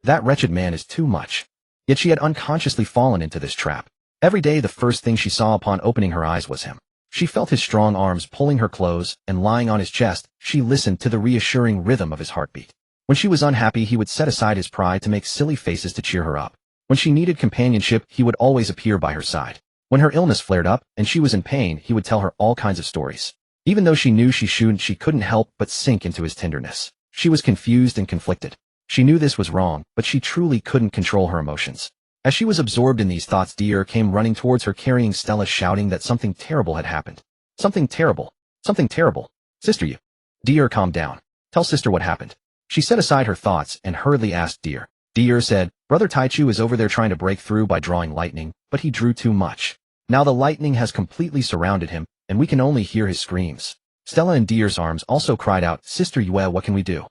That wretched man is too much." Yet she had unconsciously fallen into this trap. Every day the first thing she saw upon opening her eyes was him. She felt his strong arms pulling her close, and lying on his chest, she listened to the reassuring rhythm of his heartbeat. When she was unhappy, he would set aside his pride to make silly faces to cheer her up. When she needed companionship, he would always appear by her side. When her illness flared up and she was in pain, he would tell her all kinds of stories. Even though she knew she shouldn't, she couldn't help but sink into his tenderness. She was confused and conflicted. She knew this was wrong, but she truly couldn't control her emotions. As she was absorbed in these thoughts, Dier came running towards her, carrying Stella, shouting that something terrible had happened. Something terrible. Something terrible. Sister, you. Dier, calm down. Tell sister what happened. She set aside her thoughts and hurriedly asked Dier. Dier said, "Brother Taichu is over there trying to break through by drawing lightning, but he drew too much. Now the lightning has completely surrounded him, and we can only hear his screams." Stella in Dier's arms also cried out, "Sister Yue, what can we do?"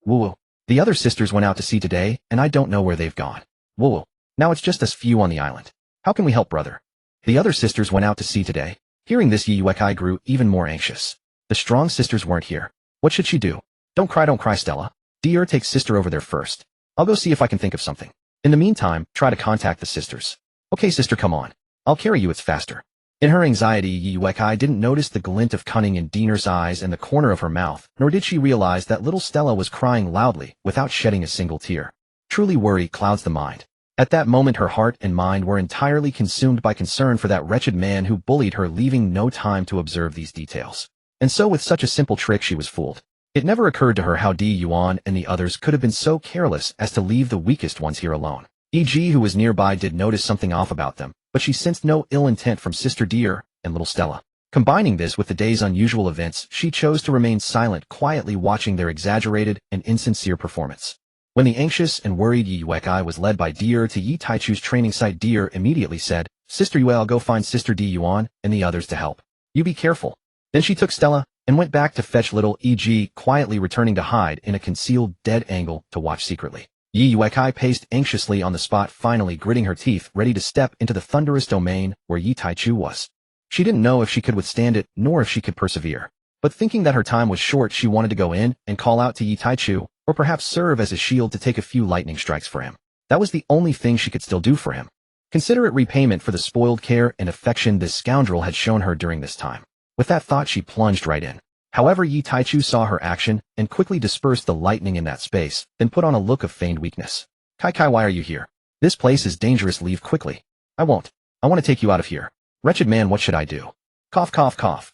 Woo-woo. "The other sisters went out to sea today, and I don't know where they've gone." Woo-woo. "Now it's just us few on the island. How can we help, brother?" "The other sisters went out to sea today." Hearing this, Yuekai grew even more anxious. The strong sisters weren't here. What should she do? Don't cry, Stella. Dier, take sister over there first. I'll go see if I can think of something. In the meantime, try to contact the sisters." "Okay, sister, come on. I'll carry you, it's faster." In her anxiety, Yi Wekai didn't notice the glint of cunning in Diener's eyes and the corner of her mouth, nor did she realize that little Stella was crying loudly without shedding a single tear. Truly worry clouds the mind. At that moment her heart and mind were entirely consumed by concern for that wretched man who bullied her, leaving no time to observe these details. And so with such a simple trick she was fooled. It never occurred to her how Gion and the others could have been so careless as to leave the weakest ones here alone. E.G. who was nearby did notice something off about them, but she sensed no ill intent from Sister Deer and little Stella. Combining this with the day's unusual events, she chose to remain silent, quietly watching their exaggerated and insincere performance. When the anxious and worried Yi Wekai was led by Deer to Yi Taichu's training site, Deer immediately said, "Sister Yue, I'll go find Sister Di Yuan and the others to help. You be careful." Then she took Stella and went back to fetch little E.G., quietly returning to hide in a concealed dead angle to watch secretly. Yi Wekai paced anxiously on the spot, finally gritting her teeth, ready to step into the thunderous domain where Yi Taichu was. She didn't know if she could withstand it, nor if she could persevere. But thinking that her time was short, she wanted to go in and call out to Yi Taichu, or perhaps serve as a shield to take a few lightning strikes for him. That was the only thing she could still do for him. Consider it repayment for the spoiled care and affection this scoundrel had shown her during this time. With that thought, she plunged right in. However, Yi Taichu saw her action and quickly dispersed the lightning in that space, then put on a look of feigned weakness. "Kai, why are you here? This place is dangerous, leave quickly." "I won't. I want to take you out of here." "Wretched man, what should I do?" Cough, cough, cough.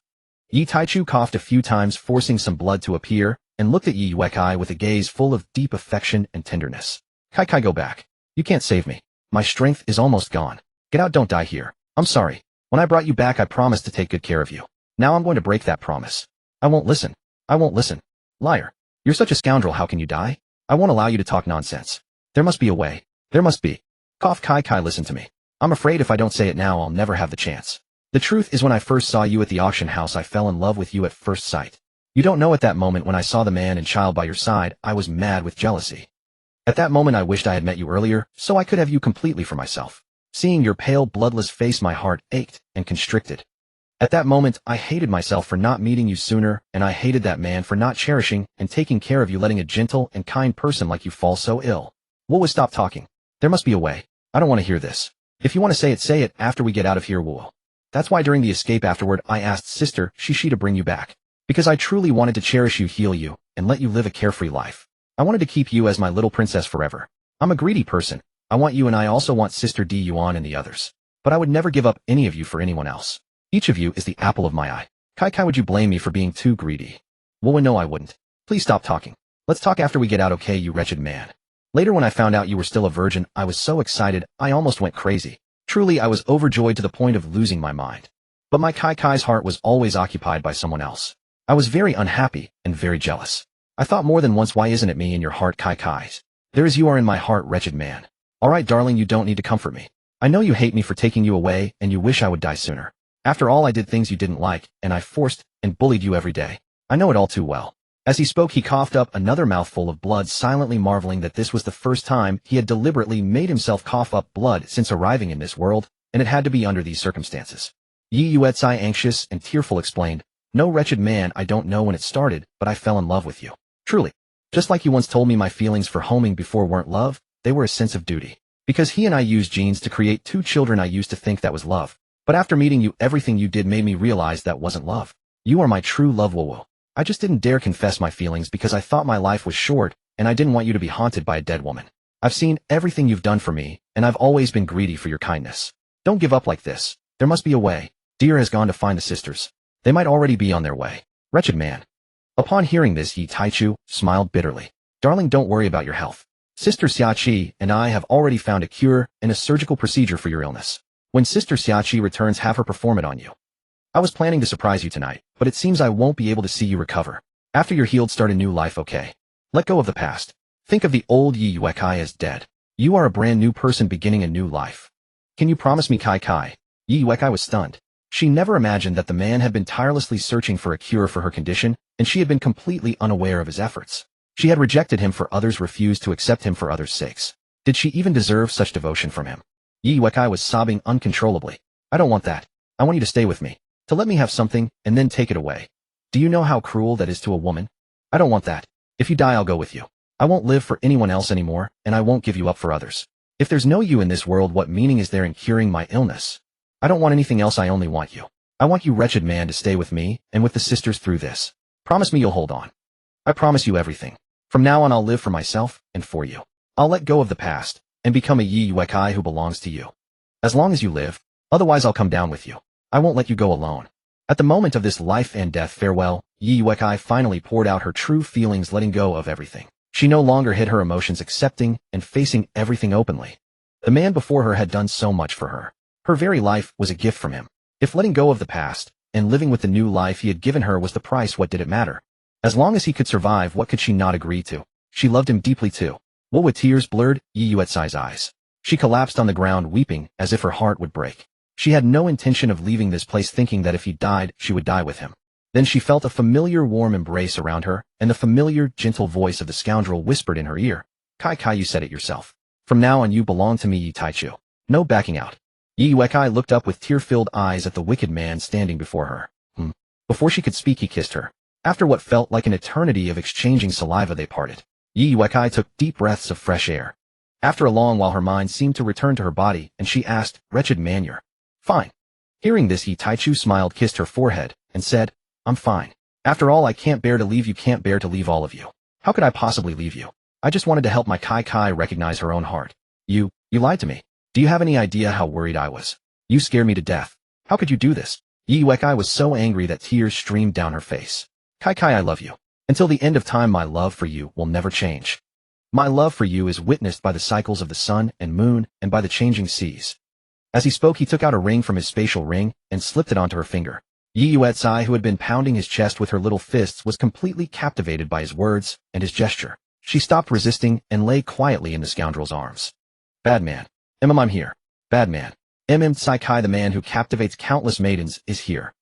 Yi Taichu coughed a few times, forcing some blood to appear, and looked at Yi Wekai with a gaze full of deep affection and tenderness. "Kai, go back. You can't save me. My strength is almost gone. Get out, don't die here. I'm sorry. When I brought you back, I promised to take good care of you. Now I'm going to break that promise. I won't listen. I won't listen. Liar. You're such a scoundrel, how can you die? I won't allow you to talk nonsense. There must be a way. There must be." Cough, Kai, listen to me. I'm afraid if I don't say it now, I'll never have the chance. The truth is, when I first saw you at the auction house, I fell in love with you at first sight. You don't know, at that moment when I saw the man and child by your side, I was mad with jealousy. At that moment I wished I had met you earlier, so I could have you completely for myself. Seeing your pale, bloodless face, my heart ached and constricted. At that moment, I hated myself for not meeting you sooner, and I hated that man for not cherishing and taking care of you, letting a gentle and kind person like you fall so ill. Wu, stop talking. There must be a way. I don't want to hear this. If you want to say it after we get out of here, Wu. That's why during the escape afterward, I asked Sister Shishi to bring you back. Because I truly wanted to cherish you, heal you, and let you live a carefree life. I wanted to keep you as my little princess forever. I'm a greedy person. I want you, and I also want Sister Di Yuan and the others. But I would never give up any of you for anyone else. Each of you is the apple of my eye. Kai, would you blame me for being too greedy? Well, no, I wouldn't. Please stop talking. Let's talk after we get out, okay, you wretched man. Later, when I found out you were still a virgin, I was so excited, I almost went crazy. Truly, I was overjoyed to the point of losing my mind. But my Kai's heart was always occupied by someone else. I was very unhappy and very jealous. I thought more than once, why isn't it me in your heart, Kai's? There as you are in my heart, wretched man. All right, darling, you don't need to comfort me. I know you hate me for taking you away, and you wish I would die sooner. After all, I did things you didn't like, and I forced and bullied you every day. I know it all too well. As he spoke, he coughed up another mouthful of blood, silently marveling that this was the first time he had deliberately made himself cough up blood since arriving in this world, and it had to be under these circumstances. Yi Yuetsai, anxious and tearful, explained, "No, wretched man, I don't know when it started, but I fell in love with you. Truly. Just like you once told me, my feelings for homing before weren't love, they were a sense of duty. Because he and I used genes to create 2 children, I used to think that was love. But after meeting you, everything you did made me realize that wasn't love. You are my true love, Wowo. I just didn't dare confess my feelings because I thought my life was short, and I didn't want you to be haunted by a dead woman. I've seen everything you've done for me, and I've always been greedy for your kindness. Don't give up like this. There must be a way. Deer has gone to find the sisters. They might already be on their way." Wretched man. Upon hearing this, Yi Taichu smiled bitterly. "Darling, don't worry about your health. Sister Xiachi and I have already found a cure and a surgical procedure for your illness. When Sister Xiachi returns, have her perform it on you. I was planning to surprise you tonight, but it seems I won't be able to see you recover. After you're healed, start a new life, okay? Let go of the past. Think of the old Yi Yuekai as dead. You are a brand new person beginning a new life. Can you promise me, Kai? Yi Yuekai was stunned. She never imagined that the man had been tirelessly searching for a cure for her condition, and she had been completely unaware of his efforts. She had rejected him for others, refused to accept him for others' sakes. Did she even deserve such devotion from him? Yi Yuekai was sobbing uncontrollably. "I don't want that. I want you to stay with me. To let me have something, and then take it away. Do you know how cruel that is to a woman? I don't want that. If you die, I'll go with you. I won't live for anyone else anymore, and I won't give you up for others. If there's no you in this world, what meaning is there in curing my illness?" I don't want anything else, I only want you. I want you, wretched man, to stay with me and with the sisters through this. Promise me you'll hold on. I promise you everything. From now on I'll live for myself and for you. I'll let go of the past and become a Yuekai who belongs to you. As long as you live, otherwise I'll come down with you. I won't let you go alone. At the moment of this life and death farewell, Yuekai finally poured out her true feelings, letting go of everything. She no longer hid her emotions, accepting and facing everything openly. The man before her had done so much for her. Her very life was a gift from him. If letting go of the past and living with the new life he had given her was the price, what did it matter? As long as he could survive, what could she not agree to? She loved him deeply too. What with tears blurred Yuetsai's eyes. She collapsed on the ground weeping as if her heart would break. She had no intention of leaving this place, thinking that if he died, she would die with him. Then she felt a familiar warm embrace around her, and the familiar gentle voice of the scoundrel whispered in her ear, Kai, you said it yourself. From now on you belong to me, Yi Taichu. No backing out. Yuekai looked up with tear-filled eyes at the wicked man standing before her. Before she could speak, he kissed her. After what felt like an eternity of exchanging saliva, they parted. Yuekai took deep breaths of fresh air. After a long while, her mind seemed to return to her body, and she asked, wretched man, you're fine. Hearing this, Yi Taichu smiled, kissed her forehead, and said, I'm fine. After all, I can't bear to leave you, can't bear to leave all of you. How could I possibly leave you? I just wanted to help my Kai recognize her own heart. You lied to me. Do you have any idea how worried I was? You scared me to death. How could you do this? Yuekai was so angry that tears streamed down her face. Kai, I love you. Until the end of time, my love for you will never change. My love for you is witnessed by the cycles of the sun and moon and by the changing seas. As he spoke, he took out a ring from his spatial ring and slipped it onto her finger. Yuetsai, who had been pounding his chest with her little fists, was completely captivated by his words and his gesture. She stopped resisting and lay quietly in the scoundrel's arms. Bad man. I'm here. Bad man. Tsai, the man who captivates countless maidens, is here.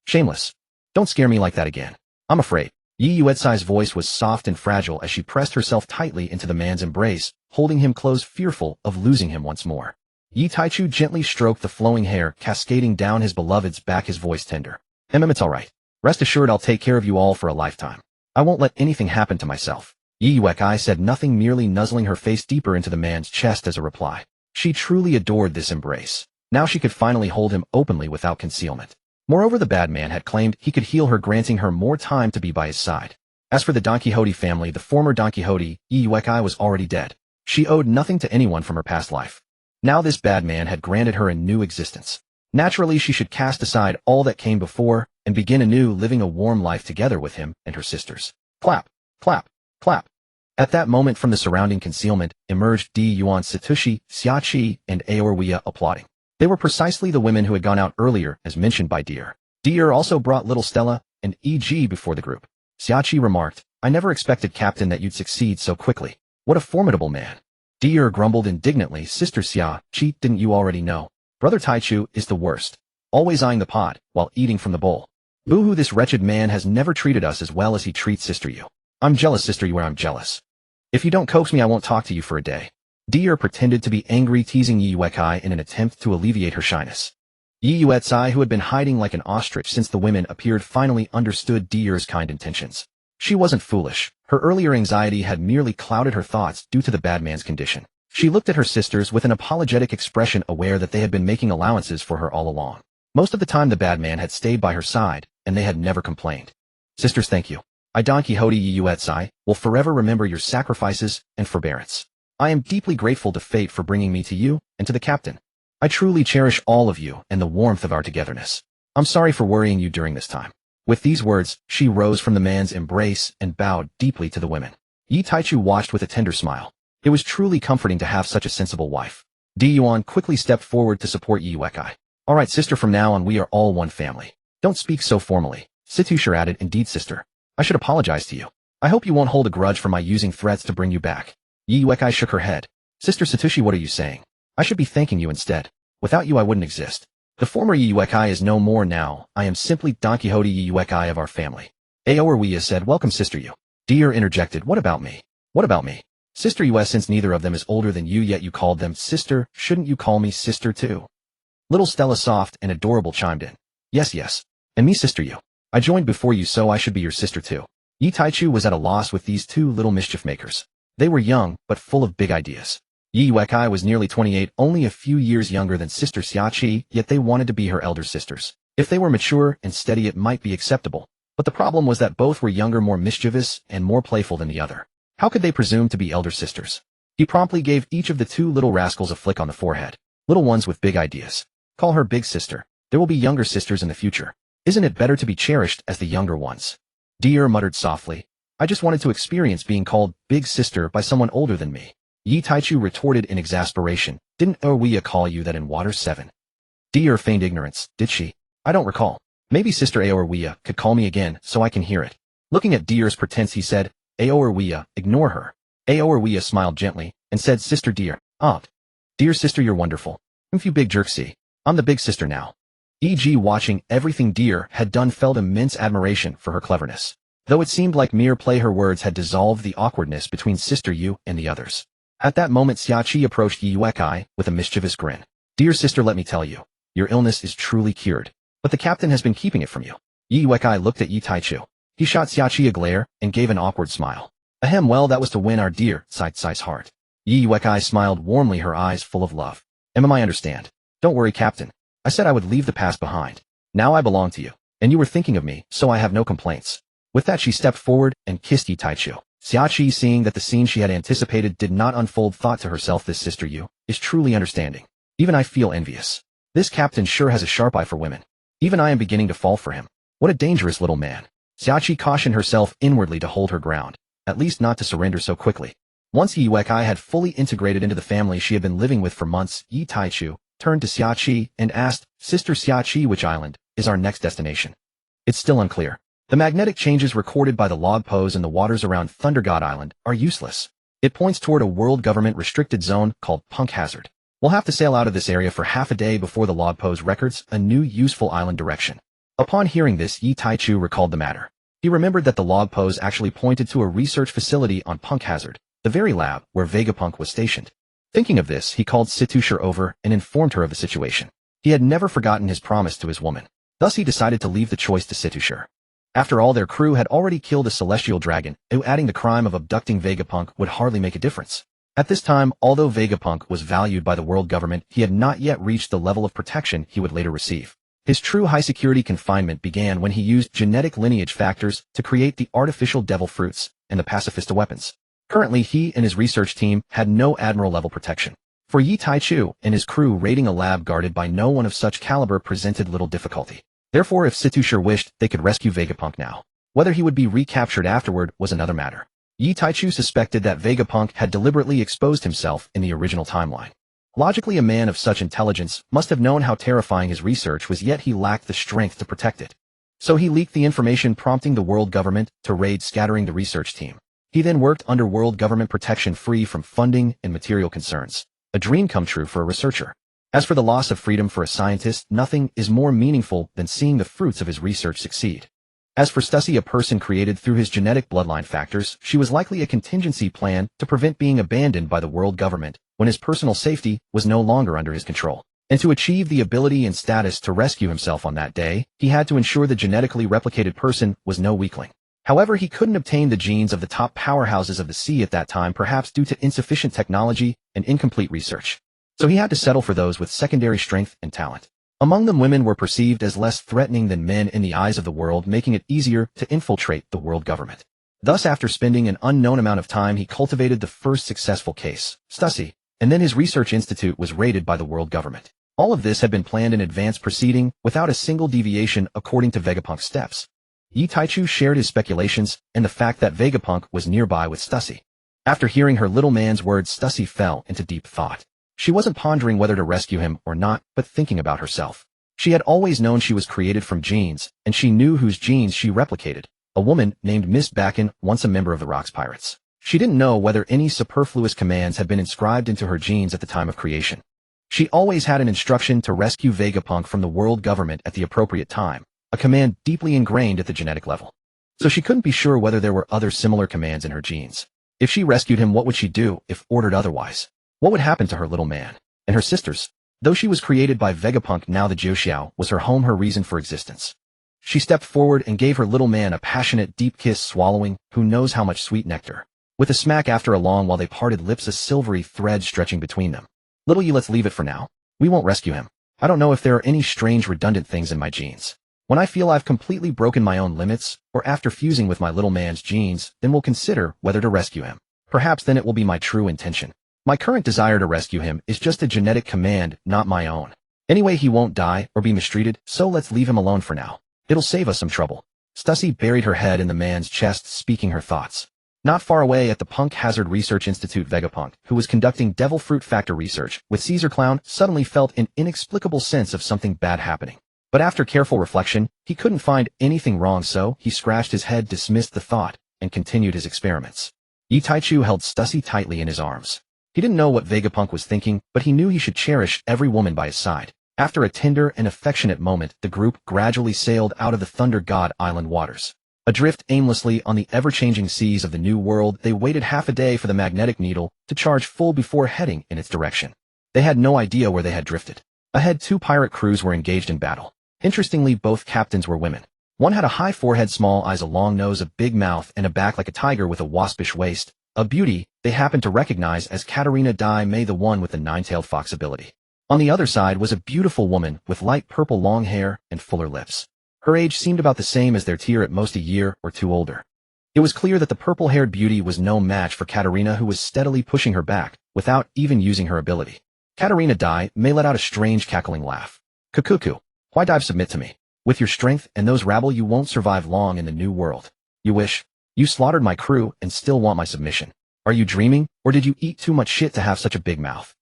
Shameless. Don't scare me like that again. I'm afraid. Yuetsai's voice was soft and fragile as she pressed herself tightly into the man's embrace, holding him close, fearful of losing him once more. Yi Taichu gently stroked the flowing hair cascading down his beloved's back, his voice tender. It's all right. Rest assured I'll take care of you all for a lifetime. I won't let anything happen to myself. Yuekai said nothing, merely nuzzling her face deeper into the man's chest as a reply. She truly adored this embrace. Now she could finally hold him openly without concealment. Moreover, the bad man had claimed he could heal her, granting her more time to be by his side. As for the Don Quixote family, the former Don Quixote, Yuekai, was already dead. She owed nothing to anyone from her past life. Now this bad man had granted her a new existence. Naturally, she should cast aside all that came before and begin anew, living a warm life together with him and her sisters. Clap, clap, clap. At that moment, from the surrounding concealment, emerged Yuan, Satoshi, Xiachi, and Aoruya, applauding. They were precisely the women who had gone out earlier, as mentioned by Deer. Deer also brought little Stella and E.G. before the group. Xiachi remarked, I never expected, Captain, that you'd succeed so quickly. What a formidable man. Deer grumbled indignantly, Sister Xiachi, didn't you already know? Brother Taichu is the worst. Always eyeing the pot, while eating from the bowl. Boo-hoo, this wretched man has never treated us as well as he treats Sister Yu. I'm jealous, Sister Yu, I'm jealous. If you don't coax me, I won't talk to you for a day. Deer pretended to be angry, teasing Yuekai in an attempt to alleviate her shyness. Yuetsai, who had been hiding like an ostrich since the women appeared, finally understood Deer's kind intentions. She wasn't foolish. Her earlier anxiety had merely clouded her thoughts due to the bad man's condition. She looked at her sisters with an apologetic expression, aware that they had been making allowances for her all along. Most of the time the bad man had stayed by her side, and they had never complained. Sisters, thank you. I, Don Quixote Yuetsai, will forever remember your sacrifices and forbearance. I am deeply grateful to fate for bringing me to you and to the captain. I truly cherish all of you and the warmth of our togetherness. I'm sorry for worrying you during this time. With these words, she rose from the man's embrace and bowed deeply to the women. Yi Taichu watched with a tender smile. It was truly comforting to have such a sensible wife. Yuan quickly stepped forward to support Yuekai. All right, sister, from now on we are all one family. Don't speak so formally. Situsher added, indeed, sister. I should apologize to you. I hope you won't hold a grudge for my using threats to bring you back. Yuekai shook her head. Sister Satoshi, what are you saying? I should be thanking you instead. Without you I wouldn't exist. The former Yuekai is no more now. I am simply Don Quixote Yuekai of our family. Aoruya said, welcome, Sister Yu. Deer interjected, what about me? What about me? Sister Yu, since neither of them is older than you yet you called them sister, shouldn't you call me sister too? Little Stella, soft and adorable, chimed in. Yes. And me, Sister Yu. I joined before you, so I should be your sister too. Yi Taichu was at a loss with these two little mischief makers. They were young, but full of big ideas. Yi Wekai was nearly 28, only a few years younger than sister Xiaoqi, yet they wanted to be her elder sisters. If they were mature and steady it might be acceptable, but the problem was that both were younger, more mischievous, and more playful than the other. How could they presume to be elder sisters? He promptly gave each of the two little rascals a flick on the forehead. Little ones with big ideas. Call her big sister. There will be younger sisters in the future. Isn't it better to be cherished as the younger ones? Dear muttered softly. I just wanted to experience being called big sister by someone older than me. Yi Taichu retorted in exasperation. Didn't Owiya call you that in Water 7? Dear feigned ignorance, did she? I don't recall. Maybe Sister Aowiya could call me again so I can hear it. Looking at Deer's pretense he said, Aowiya, ignore her. Aowiya smiled gently and said, Sister Deer, aunt. Dear sister, you're wonderful. You big jerk, see. I'm the big sister now. E.g. watching everything Deer had done felt immense admiration for her cleverness. Though it seemed like mere play, her words had dissolved the awkwardness between Sister Yu and the others. At that moment Xiaoqi approached Yi Wekai with a mischievous grin. Dear sister, let me tell you, your illness is truly cured. But the captain has been keeping it from you. Yi Wekai looked at Yi Taichu. He shot Xiaoqi a glare and gave an awkward smile. Ahem, well that was to win our dear Tsai's heart. Yi Wekai smiled warmly, her eyes full of love. I understand. Don't worry, captain. I said I would leave the past behind. Now I belong to you, and you were thinking of me, so I have no complaints. With that she stepped forward and kissed Yi Taichu. Xiaoqi, seeing that the scene she had anticipated did not unfold, thought to herself, this sister Yu is truly understanding. Even I feel envious. This captain sure has a sharp eye for women. Even I am beginning to fall for him. What a dangerous little man. Xiaoqi cautioned herself inwardly to hold her ground, at least not to surrender so quickly. Once Yi Wekai had fully integrated into the family she had been living with for months, Yi Taichu turned to Xiaoqi and asked, Sister Xiaoqi, which island is our next destination? It's still unclear. The magnetic changes recorded by the log pose in the waters around Thunder God Island are useless. It points toward a world government restricted zone called Punk Hazard. We'll have to sail out of this area for half a day before the log pose records a new useful island direction. Upon hearing this, Yi Taichu recalled the matter. He remembered that the log pose actually pointed to a research facility on Punk Hazard, the very lab where Vegapunk was stationed. Thinking of this, he called Situshire over and informed her of the situation. He had never forgotten his promise to his woman. Thus he decided to leave the choice to Situshire. After all, their crew had already killed a celestial dragon, so adding the crime of abducting Vegapunk would hardly make a difference. At this time, although Vegapunk was valued by the world government, he had not yet reached the level of protection he would later receive. His true high-security confinement began when he used genetic lineage factors to create the artificial devil fruits and the pacifista weapons. Currently, he and his research team had no Admiral-level protection. For Yi Taichu and his crew, raiding a lab guarded by no one of such caliber presented little difficulty. Therefore, if Situshire wished, they could rescue Vegapunk now. Whether he would be recaptured afterward was another matter. Yi Taichu suspected that Vegapunk had deliberately exposed himself in the original timeline. Logically, a man of such intelligence must have known how terrifying his research was, yet he lacked the strength to protect it. So he leaked the information, prompting the world government to raid, scattering the research team. He then worked under world government protection, free from funding and material concerns. A dream come true for a researcher. As for the loss of freedom for a scientist, nothing is more meaningful than seeing the fruits of his research succeed. As for Stussy, a person created through his genetic bloodline factors, she was likely a contingency plan to prevent being abandoned by the world government when his personal safety was no longer under his control. And to achieve the ability and status to rescue himself on that day, he had to ensure the genetically replicated person was no weakling. However, he couldn't obtain the genes of the top powerhouses of the sea at that time, perhaps due to insufficient technology and incomplete research. So he had to settle for those with secondary strength and talent. Among them, women were perceived as less threatening than men in the eyes of the world, making it easier to infiltrate the world government. Thus, after spending an unknown amount of time, he cultivated the first successful case, Stussy, and then his research institute was raided by the world government. All of this had been planned in advance, proceeding without a single deviation according to Vegapunk's steps. Yi Taichu shared his speculations and the fact that Vegapunk was nearby with Stussy. After hearing her little man's words, Stussy fell into deep thought. She wasn't pondering whether to rescue him or not, but thinking about herself. She had always known she was created from genes, and she knew whose genes she replicated. A woman named Miss Bakken, once a member of the Rocks Pirates. She didn't know whether any superfluous commands had been inscribed into her genes at the time of creation. She always had an instruction to rescue Vegapunk from the world government at the appropriate time, a command deeply ingrained at the genetic level. So she couldn't be sure whether there were other similar commands in her genes. If she rescued him, what would she do if ordered otherwise? What would happen to her little man and her sisters? Though she was created by Vegapunk, now the Jiuxiao was her home, her reason for existence. She stepped forward and gave her little man a passionate, deep kiss, swallowing, who knows how much sweet nectar. with a smack after a long while they parted lips, a silvery thread stretching between them. Little you, let's leave it for now. We won't rescue him. I don't know if there are any strange redundant things in my genes. When I feel I've completely broken my own limits, or after fusing with my little man's genes, then we'll consider whether to rescue him. Perhaps then it will be my true intention. My current desire to rescue him is just a genetic command, not my own. Anyway, he won't die or be mistreated, so let's leave him alone for now. It'll save us some trouble. Stussy buried her head in the man's chest, speaking her thoughts. Not far away at the Punk Hazard Research Institute, Vegapunk, who was conducting Devil Fruit Factor research with Caesar Clown, suddenly felt an inexplicable sense of something bad happening. But after careful reflection, he couldn't find anything wrong, so he scratched his head, dismissed the thought, and continued his experiments. Yi Taichu held Stussy tightly in his arms. He didn't know what Vegapunk was thinking, but he knew he should cherish every woman by his side. After a tender and affectionate moment, the group gradually sailed out of the Thunder God Island waters. Adrift aimlessly on the ever-changing seas of the New World, they waited half a day for the magnetic needle to charge full before heading in its direction. They had no idea where they had drifted. Ahead, 2 pirate crews were engaged in battle. Interestingly, both captains were women. One had a high forehead, small eyes, a long nose, a big mouth, and a back like a tiger with a waspish waist. A beauty they happened to recognize as Katarina Dai May, the one with the 9-tailed fox ability. On the other side was a beautiful woman with light purple long hair and fuller lips. Her age seemed about the same as their tier, at most a year or two older. It was clear that the purple-haired beauty was no match for Katarina, who was steadily pushing her back, without even using her ability. Katarina Dai May let out a strange cackling laugh. Kukuku, why dive submit to me? With your strength and those rabble, you won't survive long in the New World. You wish? You slaughtered my crew and still want my submission. Are you dreaming, or did you eat too much shit to have such a big mouth?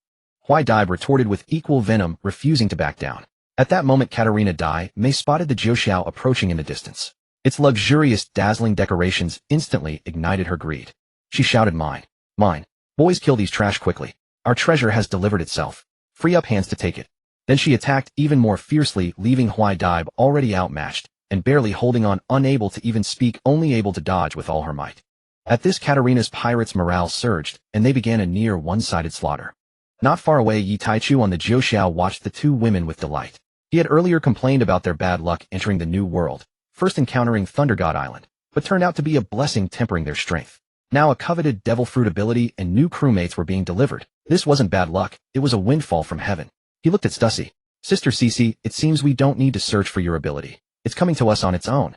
Huai Dai retorted with equal venom, refusing to back down. At that moment, Katarina Dai May spotted the Jiuxiao approaching in the distance. Its luxurious, dazzling decorations instantly ignited her greed. She shouted, "Mine! Mine! Boys, kill these trash quickly. Our treasure has delivered itself. Free up hands to take it." Then she attacked even more fiercely, leaving Huai Dai already outmatched, and barely holding on, unable to even speak, only able to dodge with all her might. At this, Katarina's pirates' morale surged, and they began a near one-sided slaughter. Not far away, Yi Taichu on the Jiuxiao watched the 2 women with delight. He had earlier complained about their bad luck entering the New World, first encountering Thunder God Island, but turned out to be a blessing, tempering their strength. Now a coveted devil fruit ability and new crewmates were being delivered. This wasn't bad luck, it was a windfall from heaven. He looked at Stussy. "Sister Cece, it seems we don't need to search for your ability. It's coming to us on its own.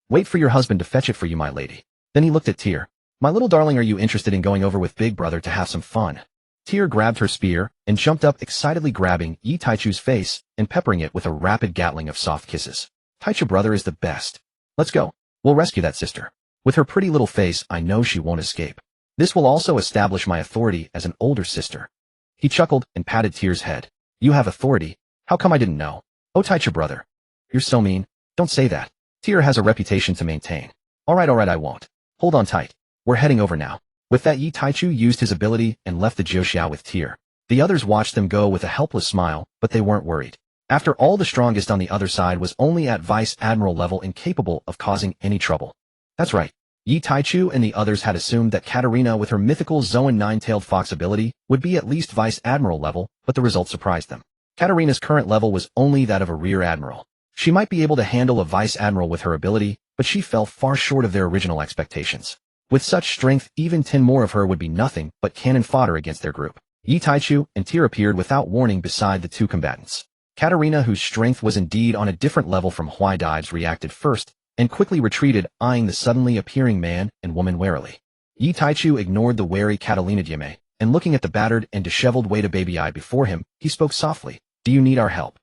Wait for your husband to fetch it for you, my lady." Then he looked at Tyr. "My little darling, are you interested in going over with Big Brother to have some fun?" Tyr grabbed her spear and jumped up, excitedly grabbing Yi Taichu's face and peppering it with a rapid gatling of soft kisses. "Taichu brother is the best. Let's go. We'll rescue that sister. With her pretty little face, I know she won't escape. This will also establish my authority as an older sister." He chuckled and patted Tyr's head. "You have authority? How come I didn't know? Oh, Taichu brother. You're so mean. Don't say that. Tyr has a reputation to maintain." All right, I won't. Hold on tight. We're heading over now." With that, Yi Taichu used his ability and left the Jiuxiao with Tyr. The others watched them go with a helpless smile, but they weren't worried. After all, the strongest on the other side was only at Vice Admiral level, incapable of causing any trouble. That's right. Yi Taichu and the others had assumed that Katarina, with her mythical Zoan 9-tailed fox ability, would be at least Vice Admiral level, but the result surprised them. Katarina's current level was only that of a Rear Admiral. She might be able to handle a Vice Admiral with her ability, but she fell far short of their original expectations. With such strength, even 10 more of her would be nothing but cannon fodder against their group. Yi Taichu and Tyr appeared without warning beside the 2 combatants. Katarina, whose strength was indeed on a different level from Huai Dai's, reacted first, and quickly retreated, eyeing the suddenly appearing man and woman warily. Yi Taichu ignored the wary Catalina Diame, and looking at the battered and disheveled Wada Baby Eye before him, he spoke softly. "Do you need our help?"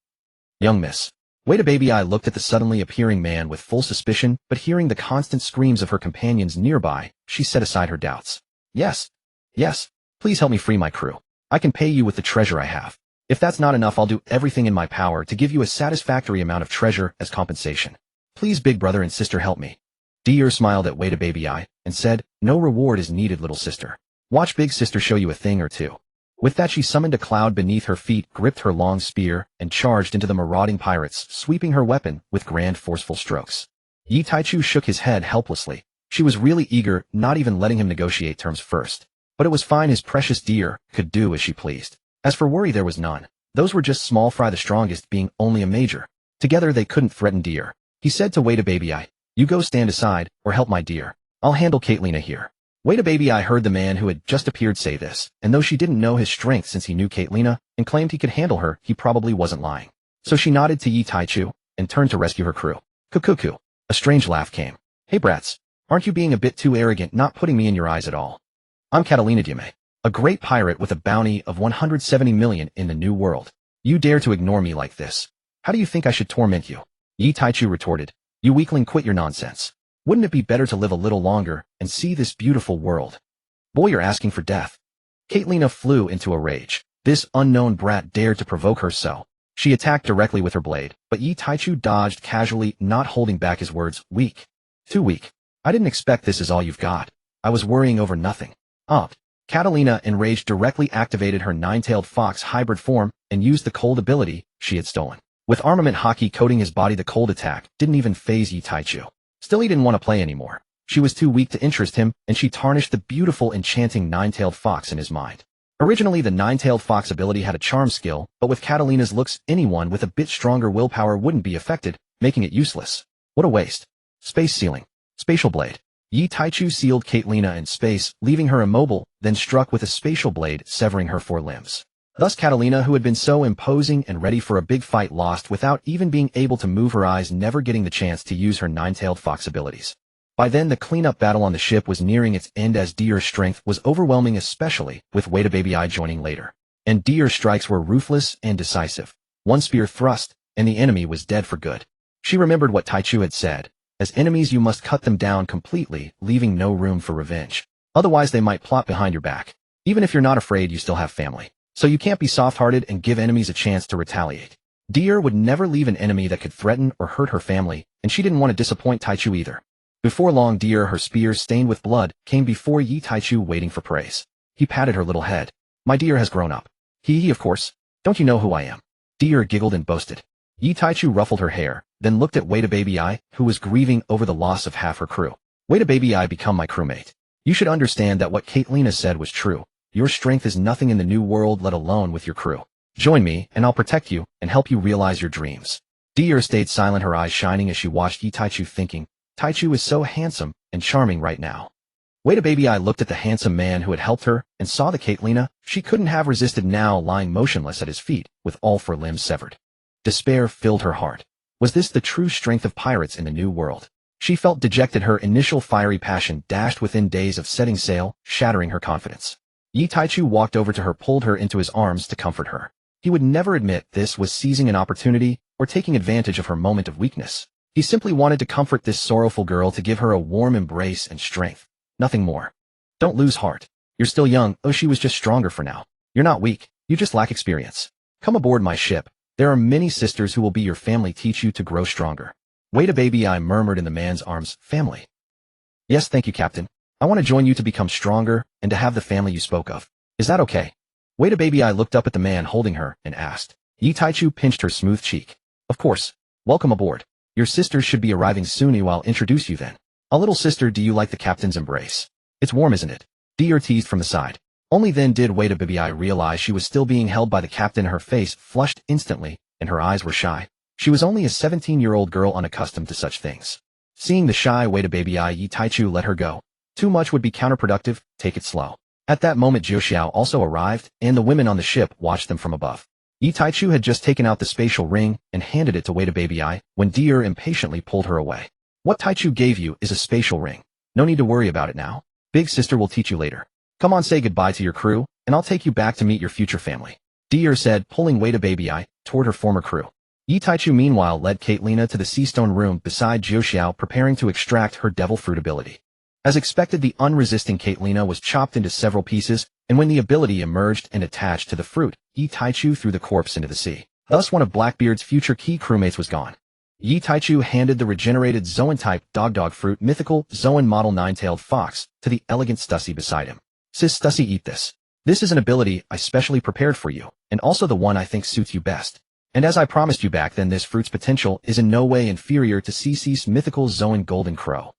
"Young miss." Wada Baby Eye looked at the suddenly appearing man with full suspicion, but hearing the constant screams of her companions nearby, she set aside her doubts. Yes. Please help me free my crew. I can pay you with the treasure I have. If that's not enough, I'll do everything in my power to give you a satisfactory amount of treasure as compensation. Please, big brother and sister, help me." Dier smiled at Wada Baby Eye and said, "No reward is needed, little sister. Watch big sister show you a thing or two." With that, she summoned a cloud beneath her feet, gripped her long spear, and charged into the marauding pirates, sweeping her weapon with grand forceful strokes. Yi Taichu shook his head helplessly. She was really eager, not even letting him negotiate terms first. But it was fine, his precious dear could do as she pleased. As for worry, there was none. Those were just small fry, the strongest being only a major. Together they couldn't threaten Deer. He said to Wada Baby Eye, "You go stand aside, or help my dear. I'll handle Caitlina here." Wait a baby, I heard the man who had just appeared say this, and though she didn't know his strength since he knew Caitlina and claimed he could handle her, he probably wasn't lying. So she nodded to Yi Taichu and turned to rescue her crew. Cuckoo. A strange laugh came. Hey brats, aren't you being a bit too arrogant, not putting me in your eyes at all? I'm Catalina Diame, a great pirate with a bounty of 170 million in the New World. You dare to ignore me like this? How do you think I should torment you? Yi Taichu retorted. You weakling, quit your nonsense. Wouldn't it be better to live a little longer and see this beautiful world? Boy, you're asking for death. Caitlina flew into a rage. This unknown brat dared to provoke her so. She attacked directly with her blade, but Yi Taichu dodged casually, not holding back his words. Weak. Too weak. I didn't expect this is all you've got. I was worrying over nothing. Catalina, enraged, directly activated her nine-tailed fox hybrid form and used the cold ability she had stolen. With armament hockey coating his body, the cold attack didn't even faze Yi Taichu. Still, he didn't want to play anymore. She was too weak to interest him, and she tarnished the beautiful, enchanting nine-tailed fox in his mind. Originally, the nine-tailed fox ability had a charm skill, but with Catalina's looks, anyone with a bit stronger willpower wouldn't be affected, making it useless. What a waste. Space ceiling. Spatial blade. Yi Taichu sealed Caitlina in space, leaving her immobile, then struck with a spatial blade, severing her 4 limbs. Thus Catalina, who had been so imposing and ready for a big fight, lost without even being able to move her eyes, never getting the chance to use her nine-tailed fox abilities. By then, the cleanup battle on the ship was nearing its end as Dier's strength was overwhelming, especially with Wait a Baby I joining later. And Dier's strikes were ruthless and decisive. One spear thrust, and the enemy was dead for good. She remembered what Taichu had said. As enemies, you must cut them down completely, leaving no room for revenge. Otherwise, they might plot behind your back. Even if you're not afraid, you still have family. So you can't be soft-hearted and give enemies a chance to retaliate. Dier would never leave an enemy that could threaten or hurt her family, and she didn't want to disappoint Taichu either. Before long, Dier, her spear stained with blood, came before Yi Taichu, waiting for praise. He patted her little head. My dear has grown up. He, of course. Don't you know who I am? Dier giggled and boasted. Yi Taichu ruffled her hair, then looked at Wait a Baby I, who was grieving over the loss of half her crew. Wait a Baby I, become my crewmate. You should understand that what Caitlina said was true. Your strength is nothing in the New World, let alone with your crew. Join me, and I'll protect you and help you realize your dreams. Dier stayed silent, her eyes shining as she watched Yi Taichu, thinking, Taichu is so handsome and charming right now. Wait a Baby I looked at the handsome man who had helped her and saw that Caitlina she couldn't have resisted, now lying motionless at his feet with all 4 limbs severed. Despair filled her heart. Was this the true strength of pirates in the New World? She felt dejected, her initial fiery passion dashed within days of setting sail, shattering her confidence. Yi Taichu walked over to her, pulled her into his arms to comfort her. He would never admit this was seizing an opportunity or taking advantage of her moment of weakness. He simply wanted to comfort this sorrowful girl, to give her a warm embrace and strength. Nothing more. Don't lose heart. You're still young. Oh, she was just stronger for now. You're not weak. You just lack experience. Come aboard my ship. There are many sisters who will be your family, teach you to grow stronger. Wait a Baby I murmured in the man's arms. Family. Yes, thank you, Captain. I want to join you to become stronger and to have the family you spoke of. Is that okay? Wait a Baby I looked up at the man holding her and asked. Yi Taichu pinched her smooth cheek. Of course. Welcome aboard. Your sisters should be arriving soon. I'll introduce you then. A little sister, do you like the captain's embrace? It's warm, isn't it? Dier teased from the side. Only then did Wait a Baby I realize she was still being held by the captain. Her face flushed instantly, and her eyes were shy. She was only a 17-year-old girl, unaccustomed to such things. Seeing the shy Wait a Baby I, Yi Taichu let her go. Too much would be counterproductive, take it slow. At that moment, Jiao also arrived, and the women on the ship watched them from above. Yi Taichu had just taken out the spatial ring and handed it to Wait a Baby I, when Dier impatiently pulled her away. What Taichu gave you is a spatial ring. No need to worry about it now. Big sister will teach you later. Come on, say goodbye to your crew, and I'll take you back to meet your future family. Dier said, pulling Wait a Baby I toward her former crew. Yi Taichu meanwhile led Caitlina to the seastone room beside Jiao, preparing to extract her devil fruit ability. As expected, the unresisting Caitlina was chopped into several pieces, and when the ability emerged and attached to the fruit, Yi Taichu threw the corpse into the sea. Thus one of Blackbeard's future key crewmates was gone. Yi Taichu handed the regenerated Zoan-type dog fruit mythical Zoan model nine-tailed fox to the elegant Stussy beside him. Sis Stussy, eat this. This is an ability I specially prepared for you, and also the one I think suits you best. And as I promised you back then, this fruit's potential is in no way inferior to Cece's mythical Zoan golden crow.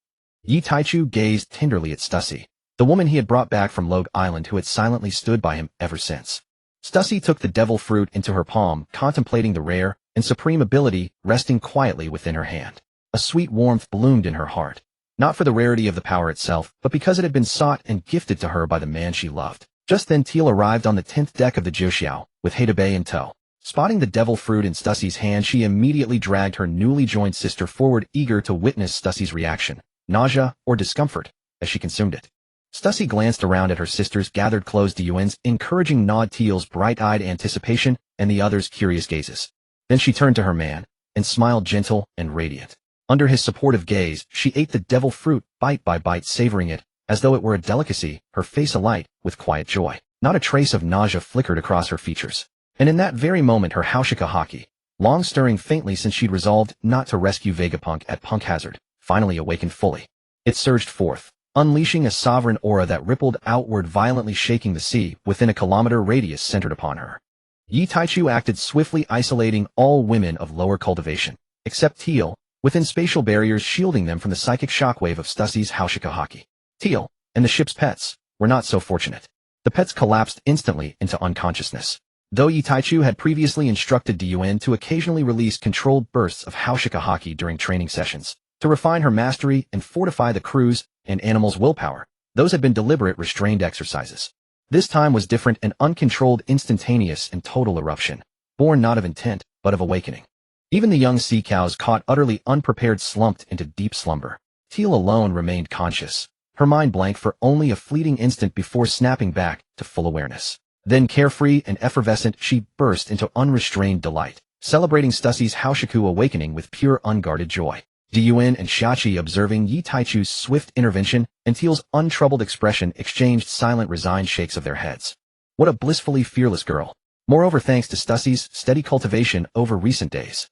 Yi Taichu gazed tenderly at Stussy, the woman he had brought back from Ruluka Island, who had silently stood by him ever since. Stussy took the devil fruit into her palm, contemplating the rare and supreme ability resting quietly within her hand. A sweet warmth bloomed in her heart. Not for the rarity of the power itself, but because it had been sought and gifted to her by the man she loved. Just then Teal arrived on the 10th deck of the Jiuxiao, with Heidabe in tow. Spotting the devil fruit in Stussie's hand, she immediately dragged her newly joined sister forward, eager to witness Stussie's reaction, nausea or discomfort, as she consumed it. Stussie glanced around at her sister's gathered closed Yuan's encouraging nod, Teal's bright-eyed anticipation, and the other's curious gazes. Then she turned to her man, and smiled gentle and radiant. Under his supportive gaze, she ate the devil fruit, bite by bite, savoring it, as though it were a delicacy, her face alight with quiet joy. Not a trace of nausea flickered across her features. And in that very moment her Haushika haki, long stirring faintly since she'd resolved not to rescue Vegapunk at punk hazard, finally awakened fully. It surged forth, unleashing a sovereign aura that rippled outward, violently shaking the sea within a kilometer radius centered upon her. Yi Taichu acted swiftly, isolating all women of lower cultivation, except Teal, within spatial barriers shielding them from the psychic shockwave of Stussie's Haushika haki. Teal, and the ship's pets, were not so fortunate. The pets collapsed instantly into unconsciousness. Though Yi Taichu had previously instructed Diyuan to occasionally release controlled bursts of Haushika haki during training sessions, to refine her mastery and fortify the crew's and animals' willpower, those had been deliberate, restrained exercises. This time was different, an uncontrolled, instantaneous, and total eruption, born not of intent, but of awakening. Even the young sea cows, caught utterly unprepared, slumped into deep slumber. Teal alone remained conscious, her mind blank for only a fleeting instant before snapping back to full awareness. Then, carefree and effervescent, she burst into unrestrained delight, celebrating Stussie's Haushiku awakening with pure, unguarded joy. Diyuan and Xiachi, observing Yi Taichu's swift intervention and Teal's untroubled expression, exchanged silent, resigned shakes of their heads. What a blissfully fearless girl. Moreover, thanks to Stussie's steady cultivation over recent days.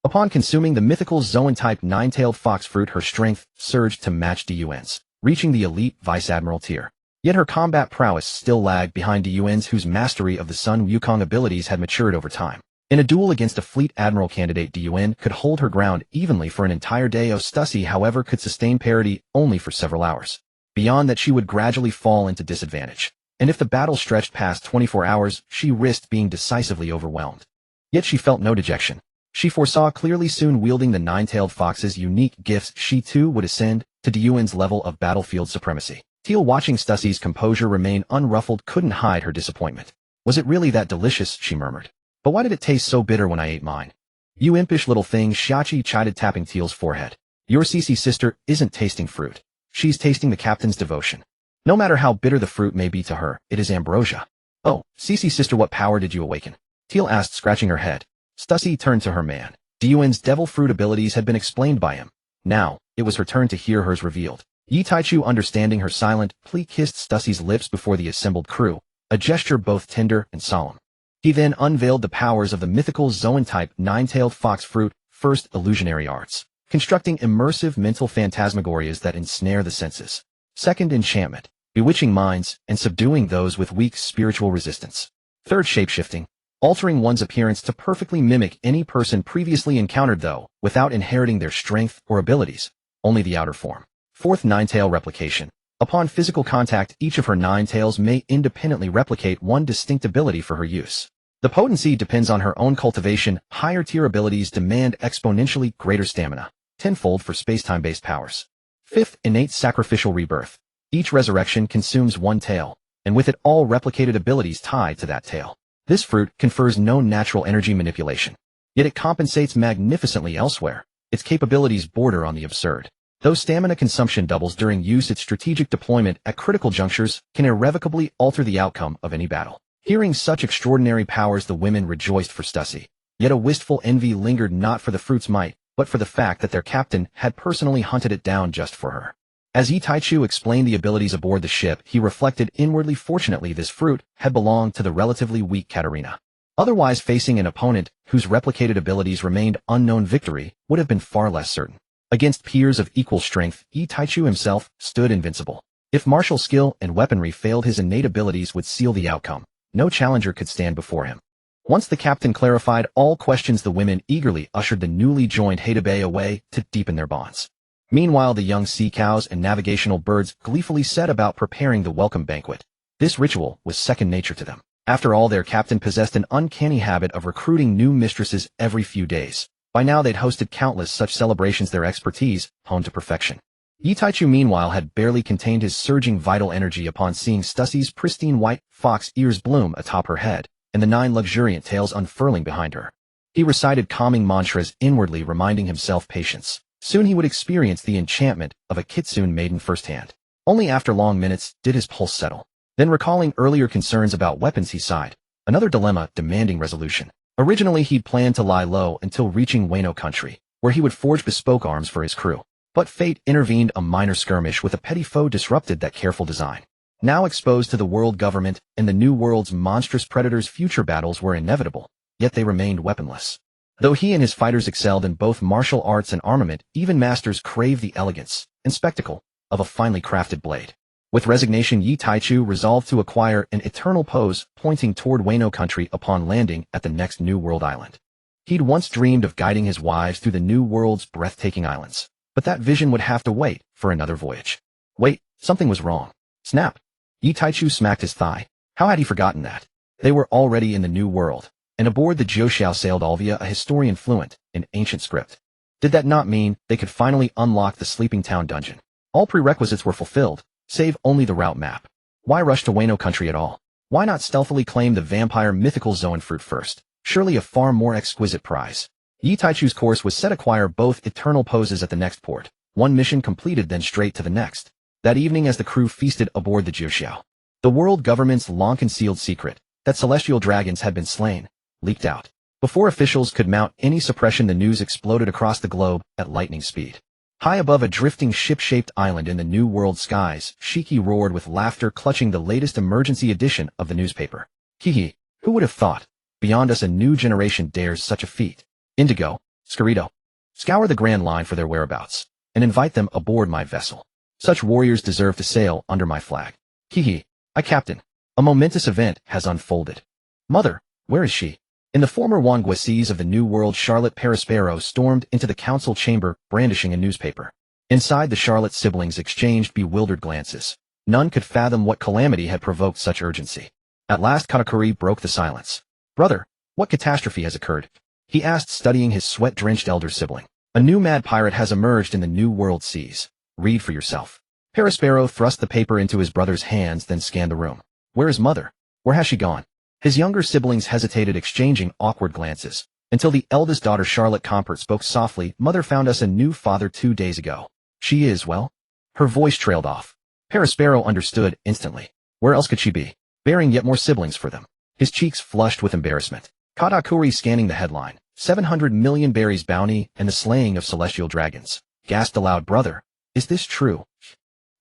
Upon consuming the mythical Zoan-type nine-tailed fox fruit, her strength surged to match Diyuan's, reaching the elite Vice Admiral tier. Yet her combat prowess still lagged behind Diyuan's, whose mastery of the Sun Wukong abilities had matured over time. In a duel against a Fleet Admiral candidate, Diyuan could hold her ground evenly for an entire day. Stussie, however, could sustain parity only for several hours. Beyond that, she would gradually fall into disadvantage. And if the battle stretched past 24 hours, she risked being decisively overwhelmed. Yet she felt no dejection. She foresaw clearly, soon wielding the nine-tailed fox's unique gifts, she too would ascend to Diyuan's level of battlefield supremacy. Teal, watching Stussie's composure remain unruffled, couldn't hide her disappointment. Was it really that delicious, she murmured. But why did it taste so bitter when I ate mine? You impish little thing, Xiachi chided, tapping Teal's forehead. Your Cece sister isn't tasting fruit. She's tasting the captain's devotion. No matter how bitter the fruit may be to her, it is ambrosia. Oh, Cece sister, what power did you awaken? Teal asked, scratching her head. Stussie turned to her man. Diyuan's devil fruit abilities had been explained by him. Now, it was her turn to hear hers revealed. Yi Taichu, understanding her silent plea, kissed Stussie's lips before the assembled crew, a gesture both tender and solemn. He then unveiled the powers of the mythical Zoan-type nine-tailed fox fruit. First, illusionary arts, constructing immersive mental phantasmagorias that ensnare the senses. Second, enchantment, bewitching minds and subduing those with weak spiritual resistance. Third, shapeshifting, altering one's appearance to perfectly mimic any person previously encountered, though without inheriting their strength or abilities, only the outer form. Fourth, nine-tail replication. Upon physical contact, each of her nine tails may independently replicate one distinct ability for her use. The potency depends on her own cultivation. Higher-tier abilities demand exponentially greater stamina, tenfold for space-time-based powers. Fifth, innate sacrificial rebirth. Each resurrection consumes one tail, and with it all replicated abilities tied to that tail. This fruit confers no natural energy manipulation, yet it compensates magnificently elsewhere. Its capabilities border on the absurd. Though stamina consumption doubles during use, its strategic deployment at critical junctures can irrevocably alter the outcome of any battle. Hearing such extraordinary powers, the women rejoiced for Stussy. Yet a wistful envy lingered, not for the fruit's might, but for the fact that their captain had personally hunted it down just for her. As Yi Taichu explained the abilities aboard the ship, he reflected inwardly, fortunately this fruit had belonged to the relatively weak Katarina. Otherwise, facing an opponent whose replicated abilities remained unknown, victory would have been far less certain. Against peers of equal strength, Yi Taichu himself stood invincible. If martial skill and weaponry failed, his innate abilities would seal the outcome. No challenger could stand before him. Once the captain clarified all questions, the women eagerly ushered the newly joined Heidabe away to deepen their bonds. Meanwhile, the young sea cows and navigational birds gleefully set about preparing the welcome banquet. This ritual was second nature to them. After all, their captain possessed an uncanny habit of recruiting new mistresses every few days. By now they'd hosted countless such celebrations, their expertise honed to perfection. Yi Taichu meanwhile had barely contained his surging vital energy upon seeing Stussie's pristine white fox ears bloom atop her head and the 9 luxuriant tails unfurling behind her. He recited calming mantras inwardly, reminding himself patience. Soon he would experience the enchantment of a kitsune maiden firsthand. Only after long minutes did his pulse settle. Then, recalling earlier concerns about weapons, he sighed. Another dilemma demanding resolution. Originally he'd planned to lie low until reaching Wano country, where he would forge bespoke arms for his crew. But fate intervened. A minor skirmish with a petty foe disrupted that careful design. Now exposed to the world government and the new world's monstrous predators, future battles were inevitable, yet they remained weaponless. Though he and his fighters excelled in both martial arts and armament, even masters crave the elegance and spectacle of a finely crafted blade. With resignation, Yi Taichu resolved to acquire an eternal pose, pointing toward Wano country upon landing at the next New World island. He'd once dreamed of guiding his wives through the New World's breathtaking islands, but that vision would have to wait for another voyage. Wait, something was wrong. Snap! Yi Taichu smacked his thigh. How had he forgotten that? They were already in the New World, and aboard the Jiuxiao sailed Alvia, a historian fluent in ancient script. Did that not mean they could finally unlock the Sleeping Town dungeon? All prerequisites were fulfilled, save only the route map. Why rush to Wano country at all? Why not stealthily claim the vampire mythical Zoan fruit first? Surely a far more exquisite prize. Yi Taichu's course was set: acquire both eternal poses at the next port. One mission completed, then straight to the next. That evening, as the crew feasted aboard the Jiuxiao, the world government's long-concealed secret, that celestial dragons had been slain, leaked out. Before officials could mount any suppression, the news exploded across the globe at lightning speed. High above a drifting ship-shaped island in the New World skies, Shiki roared with laughter, clutching the latest emergency edition of the newspaper. Hee, who would have thought? Beyond us, a new generation dares such a feat. Indigo, Scarito, scour the Grand Line for their whereabouts, and invite them aboard my vessel. Such warriors deserve to sail under my flag. Hee, Captain. A momentous event has unfolded. Mother, where is she? In the former Wangua seas of the New World, Charlotte Perispero stormed into the council chamber, brandishing a newspaper. Inside, the Charlotte siblings exchanged bewildered glances. None could fathom what calamity had provoked such urgency. At last, Katakuri broke the silence. Brother, what catastrophe has occurred? He asked, studying his sweat-drenched elder sibling. A new mad pirate has emerged in the New World seas. Read for yourself. Perispero thrust the paper into his brother's hands, then scanned the room. Where is Mother? Where has she gone? His younger siblings hesitated, exchanging awkward glances, until the eldest daughter, Charlotte Compert, spoke softly. Mother found us a new father 2 days ago. She is well? Her voice trailed off. Perispero understood instantly. Where else could she be? Bearing yet more siblings for them. His cheeks flushed with embarrassment. Katakuri, scanning the headline, 700 million berries bounty and the slaying of celestial dragons, gasped aloud. Brother, is this true?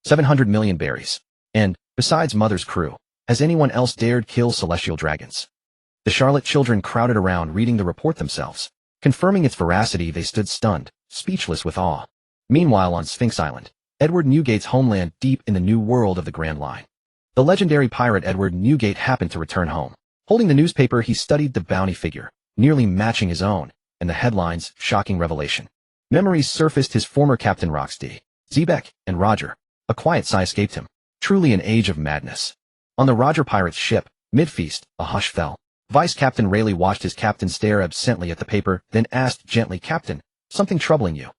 700 million berries. And, besides Mother's crew, has anyone else dared kill celestial dragons? The Charlotte children crowded around, reading the report themselves. Confirming its veracity, they stood stunned, speechless with awe. Meanwhile, on Sphinx Island, Edward Newgate's homeland, deep in the New World of the Grand Line, the legendary pirate Edward Newgate happened to return home. Holding the newspaper, he studied the bounty figure, nearly matching his own, and the headline's shocking revelation. Memories surfaced: his former captain Roxdy, Zebek, and Roger. A quiet sigh escaped him. Truly an age of madness. On the Roger pirate's ship, mid-feast, a hush fell. Vice Captain Rayleigh watched his captain stare absently at the paper, then asked gently, Captain, something troubling you?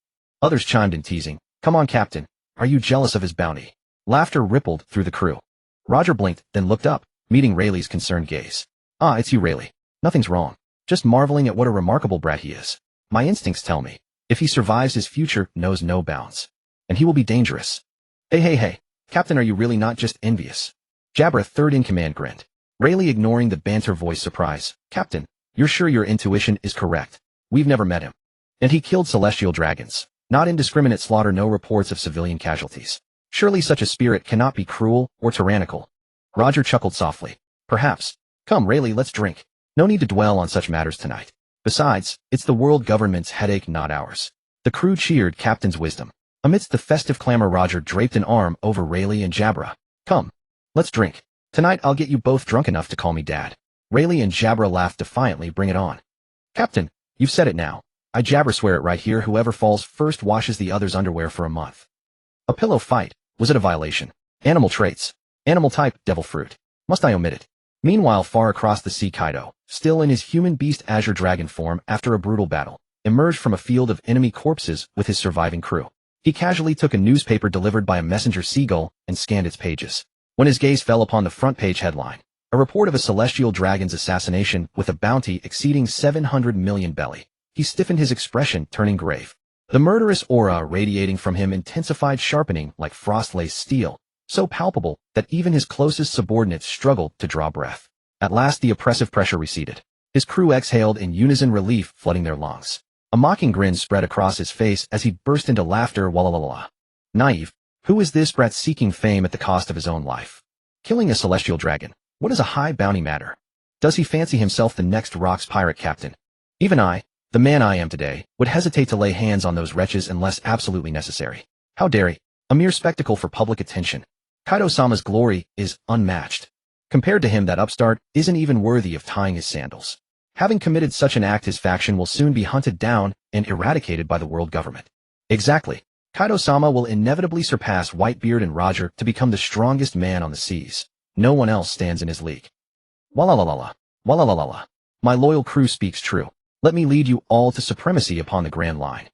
Others chimed in, teasing. Come on, Captain. Are you jealous of his bounty? Laughter rippled through the crew. Roger blinked, then looked up, meeting Rayleigh's concerned gaze. Ah, it's you, Rayleigh. Nothing's wrong. Just marveling at what a remarkable brat he is. My instincts tell me, if he survives, his future knows no bounds. And he will be dangerous. Hey, Captain, are you really not just envious? Jabra, third in command, grinned. Rayleigh, ignoring the banter voice, surprise. Captain, you're sure your intuition is correct? We've never met him. And he killed celestial dragons. Not indiscriminate slaughter, no reports of civilian casualties. Surely such a spirit cannot be cruel or tyrannical. Roger chuckled softly. Perhaps. Come, Rayleigh, let's drink. No need to dwell on such matters tonight. Besides, it's the world government's headache, not ours. The crew cheered Captain's wisdom. Amidst the festive clamor, Roger draped an arm over Rayleigh and Jabra. Come, let's drink. Tonight I'll get you both drunk enough to call me Dad. Rayleigh and Jabra laughed defiantly. Bring it on. Captain, you've said it now. I Jabra swear it right here, whoever falls first washes the other's underwear for a month. A pillow fight. Was it a violation? Animal traits. Animal type, devil fruit. Must I omit it? Meanwhile, far across the sea, Kaido, still in his human beast azure dragon form after a brutal battle, emerged from a field of enemy corpses with his surviving crew. He casually took a newspaper delivered by a messenger seagull and scanned its pages. When his gaze fell upon the front page headline, a report of a celestial dragon's assassination with a bounty exceeding 700 million belly, he stiffened his expression, turning grave. The murderous aura radiating from him intensified, sharpening like frost-laced steel, so palpable that even his closest subordinates struggled to draw breath. At last the oppressive pressure receded. His crew exhaled in unison, relief flooding their lungs. A mocking grin spread across his face as he burst into laughter. Walla. Naive. Who is this brat seeking fame at the cost of his own life? Killing a celestial dragon. What does a high bounty matter? Does he fancy himself the next Rock's pirate captain? Even I, the man I am today, would hesitate to lay hands on those wretches unless absolutely necessary. How dare he? A mere spectacle for public attention. Kaido-sama's glory is unmatched. Compared to him, that upstart isn't even worthy of tying his sandals. Having committed such an act, his faction will soon be hunted down and eradicated by the world government. Exactly. Kaido-sama will inevitably surpass Whitebeard and Roger to become the strongest man on the seas. No one else stands in his league. Walla. My loyal crew speaks true. Let me lead you all to supremacy upon the Grand Line.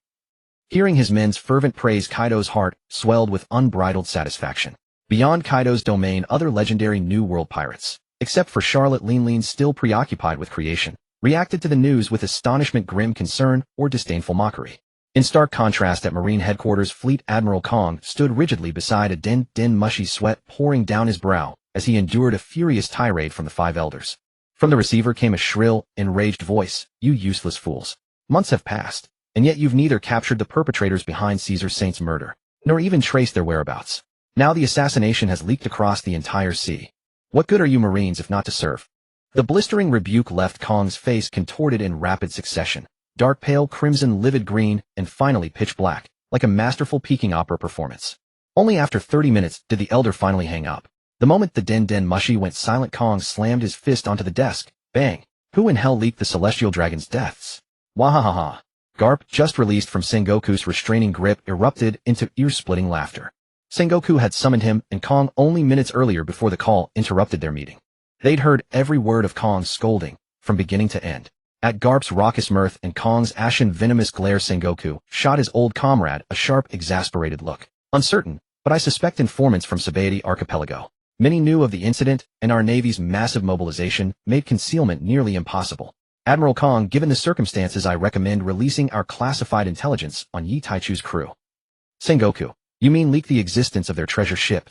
Hearing his men's fervent praise, Kaido's heart swelled with unbridled satisfaction. Beyond Kaido's domain, other legendary New World pirates, except for Charlotte Lean still preoccupied with creation, reacted to the news with astonishment, grim concern, or disdainful mockery. In stark contrast, at Marine headquarters, Fleet Admiral Kong stood rigidly beside a den, mushy sweat pouring down his brow as he endured a furious tirade from the five elders. From the receiver came a shrill, enraged voice. You useless fools. Months have passed, and yet you've neither captured the perpetrators behind Caesar Saint's murder, nor even traced their whereabouts. Now the assassination has leaked across the entire sea. What good are you Marines if not to serve? The blistering rebuke left Kong's face contorted in rapid succession. Dark pale, crimson, livid green, and finally pitch black, like a masterful Peking opera performance. Only after 30 minutes did the elder finally hang up. The moment the den mushy went silent, Kong slammed his fist onto the desk. Bang! Who in hell leaked the celestial dragon's deaths? Wahahaha! Garp, just released from Sengoku's restraining grip, erupted into ear-splitting laughter. Sengoku had summoned him, and Kong only minutes earlier before the call interrupted their meeting. They'd heard every word of Kong's scolding, from beginning to end. At Garp's raucous mirth and Kong's ashen venomous glare, Sengoku shot his old comrade a sharp, exasperated look. Uncertain, but I suspect informants from Sabaody Archipelago. Many knew of the incident, and our Navy's massive mobilization made concealment nearly impossible. Admiral Kong, given the circumstances, I recommend releasing our classified intelligence on Yi Taichu's crew. Sengoku, you mean leak the existence of their treasure ship?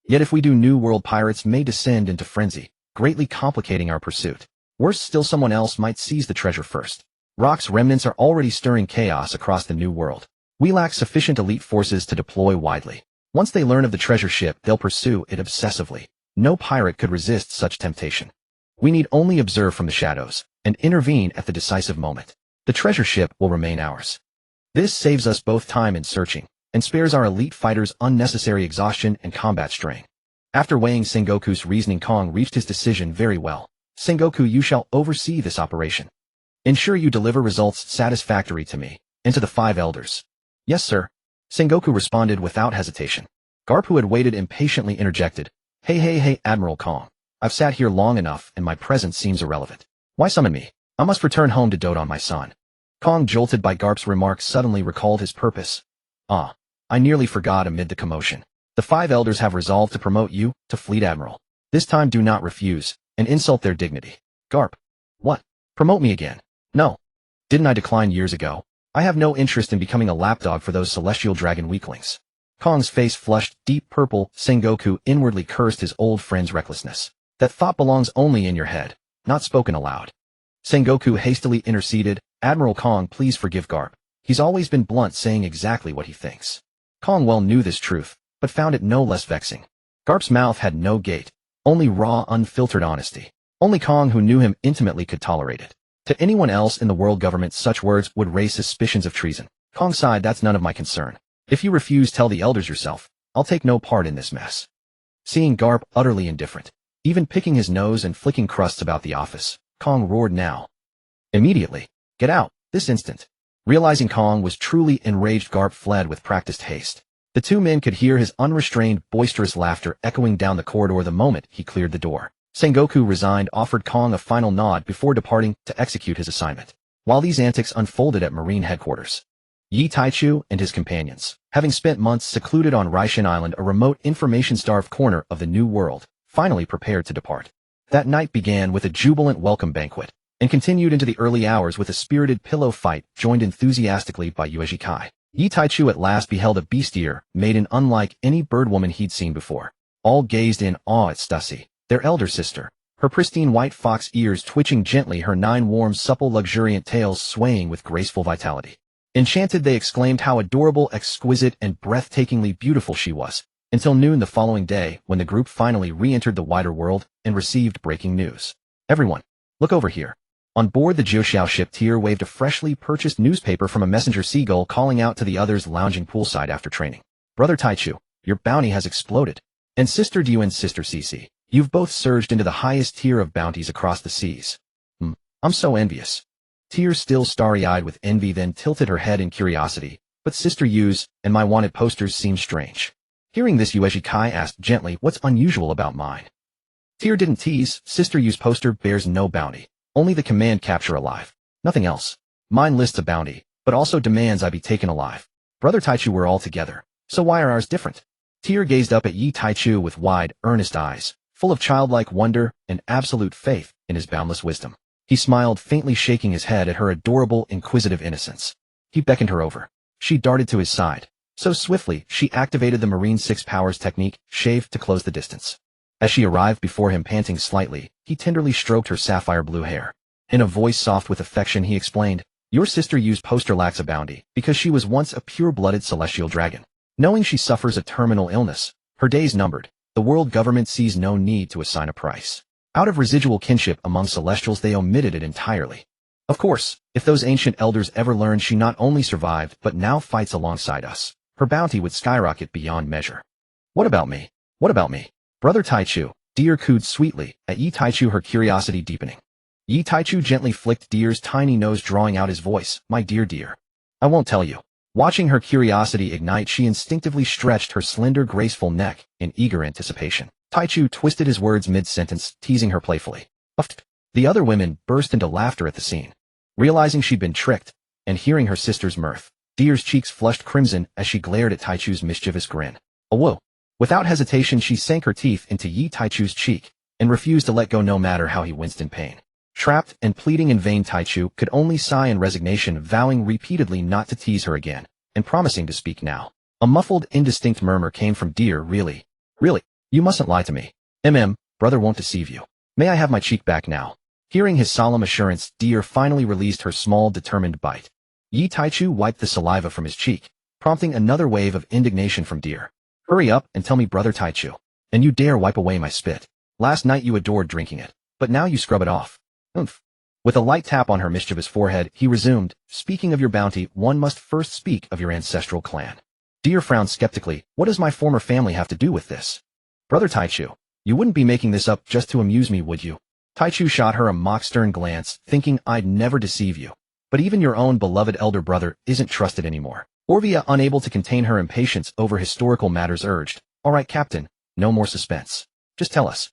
Yet if we do, New World pirates may descend into frenzy, greatly complicating our pursuit. Worse still, someone else might seize the treasure first. Rock's remnants are already stirring chaos across the New World. We lack sufficient elite forces to deploy widely. Once they learn of the treasure ship, they'll pursue it obsessively. No pirate could resist such temptation. We need only observe from the shadows, and intervene at the decisive moment. The treasure ship will remain ours. This saves us both time in searching, and spares our elite fighters unnecessary exhaustion and combat strain. After weighing Sengoku's reasoning, Kong reached his decision very well. Sengoku, you shall oversee this operation. Ensure you deliver results satisfactory to me, and to the five elders. Yes, sir. Sengoku responded without hesitation. Garp, who had waited impatiently, interjected. Hey, Admiral Kong. I've sat here long enough, and my presence seems irrelevant. Why summon me? I must return home to dote on my son. Kong, jolted by Garp's remark, suddenly recalled his purpose. I nearly forgot amid the commotion. The five elders have resolved to promote you to Fleet Admiral. This time do not refuse, and insult their dignity. Garp. What? Promote me again? No. Didn't I decline years ago? I have no interest in becoming a lapdog for those celestial dragon weaklings. Kong's face flushed deep purple. Sengoku inwardly cursed his old friend's recklessness. That thought belongs only in your head, not spoken aloud. Sengoku hastily interceded. Admiral Kong, please forgive Garp. He's always been blunt, saying exactly what he thinks. Kong well knew this truth, but found it no less vexing. Garp's mouth had no gate, only raw, unfiltered honesty. Only Kong, who knew him intimately, could tolerate it. To anyone else in the world government, such words would raise suspicions of treason. Kong sighed. That's none of my concern. If you refuse, tell the elders yourself. I'll take no part in this mess. Seeing Garp utterly indifferent, even picking his nose and flicking crusts about the office, Kong roared now. Immediately. Get out, this instant. Realizing Kong was truly enraged, Garp fled with practiced haste. The two men could hear his unrestrained, boisterous laughter echoing down the corridor the moment he cleared the door. Sengoku, resigned, offered Kong a final nod before departing to execute his assignment. While these antics unfolded at Marine headquarters, Yi Taichu and his companions, having spent months secluded on Reincarnated Island, a remote information-starved corner of the New World, finally prepared to depart. That night began with a jubilant welcome banquet, and continued into the early hours with a spirited pillow fight joined enthusiastically by Yuezhi Kai. Yi Taichu at last beheld a bestier, maiden unlike any birdwoman he'd seen before. All gazed in awe at Stussy, their elder sister, her pristine white fox ears twitching gently, her 9 warm, supple, luxuriant tails swaying with graceful vitality. Enchanted, they exclaimed how adorable, exquisite, and breathtakingly beautiful she was, until noon the following day, when the group finally re-entered the wider world and received breaking news. Everyone, look over here. On board the Jiuxiao ship, Tyr waved a freshly purchased newspaper from a messenger seagull, calling out to the others lounging poolside after training. Brother Taichu, your bounty has exploded. And Sister Diu and Sister Cici, you've both surged into the highest tier of bounties across the seas. I'm so envious. Tyr, still starry-eyed with envy, then tilted her head in curiosity, but Sister Yu's and my wanted posters seemed strange. Hearing this, Yuezhi Kai asked gently, what's unusual about mine? Tyr didn't tease. Sister Yu's poster bears no bounty, only the command capture alive. Nothing else. Mine lists a bounty, but also demands I be taken alive. Brother Taichu, we're all together, so why are ours different? Tyr gazed up at Yi Taichu with wide, earnest eyes, full of childlike wonder and absolute faith in his boundless wisdom. He smiled, faintly shaking his head at her adorable, inquisitive innocence. He beckoned her over. She darted to his side. So swiftly, she activated the Marine 6 Powers technique, shaved to close the distance. As she arrived before him panting slightly, he tenderly stroked her sapphire blue hair. In a voice soft with affection, he explained, your sister Yu's poster lacks a bounty because she was once a pure-blooded celestial dragon. Knowing she suffers a terminal illness, her days numbered, the world government sees no need to assign a price. Out of residual kinship among celestials, they omitted it entirely. Of course, if those ancient elders ever learned she not only survived but now fights alongside us, her bounty would skyrocket beyond measure. What about me? What about me? Brother Taichu, Tyr cooed sweetly at Yi Taichu, her curiosity deepening. Yi Taichu gently flicked Tyr's tiny nose, drawing out his voice, my dear. I won't tell you. Watching her curiosity ignite, she instinctively stretched her slender, graceful neck in eager anticipation. Taichu twisted his words mid-sentence, teasing her playfully. The other women burst into laughter at the scene. Realizing she'd been tricked, and hearing her sister's mirth, Tyr's cheeks flushed crimson as she glared at Taichu's mischievous grin. Whoa! Without hesitation, she sank her teeth into Yi Taichu's cheek, and refused to let go no matter how he winced in pain. Trapped and pleading in vain, Taichu could only sigh in resignation, vowing repeatedly not to tease her again, and promising to speak now. A muffled, indistinct murmur came from Tyr. Really? You mustn't lie to me. Brother won't deceive you. May I have my cheek back now? Hearing his solemn assurance, Tyr finally released her small, determined bite. Yi Taichu wiped the saliva from his cheek, prompting another wave of indignation from Tyr. Hurry up and tell me, Brother Taichu. And you dare wipe away my spit. Last night you adored drinking it, but now you scrub it off. With a light tap on her mischievous forehead, he resumed, speaking of your bounty, one must first speak of your ancestral clan. Tyr frowned skeptically. What does my former family have to do with this? Brother Taichu, you wouldn't be making this up just to amuse me, would you? Taichu shot her a mock-stern glance, thinking I'd never deceive you. But even your own beloved elder brother isn't trusted anymore. Orvia, unable to contain her impatience over historical matters, urged, all right, Captain, no more suspense. Just tell us.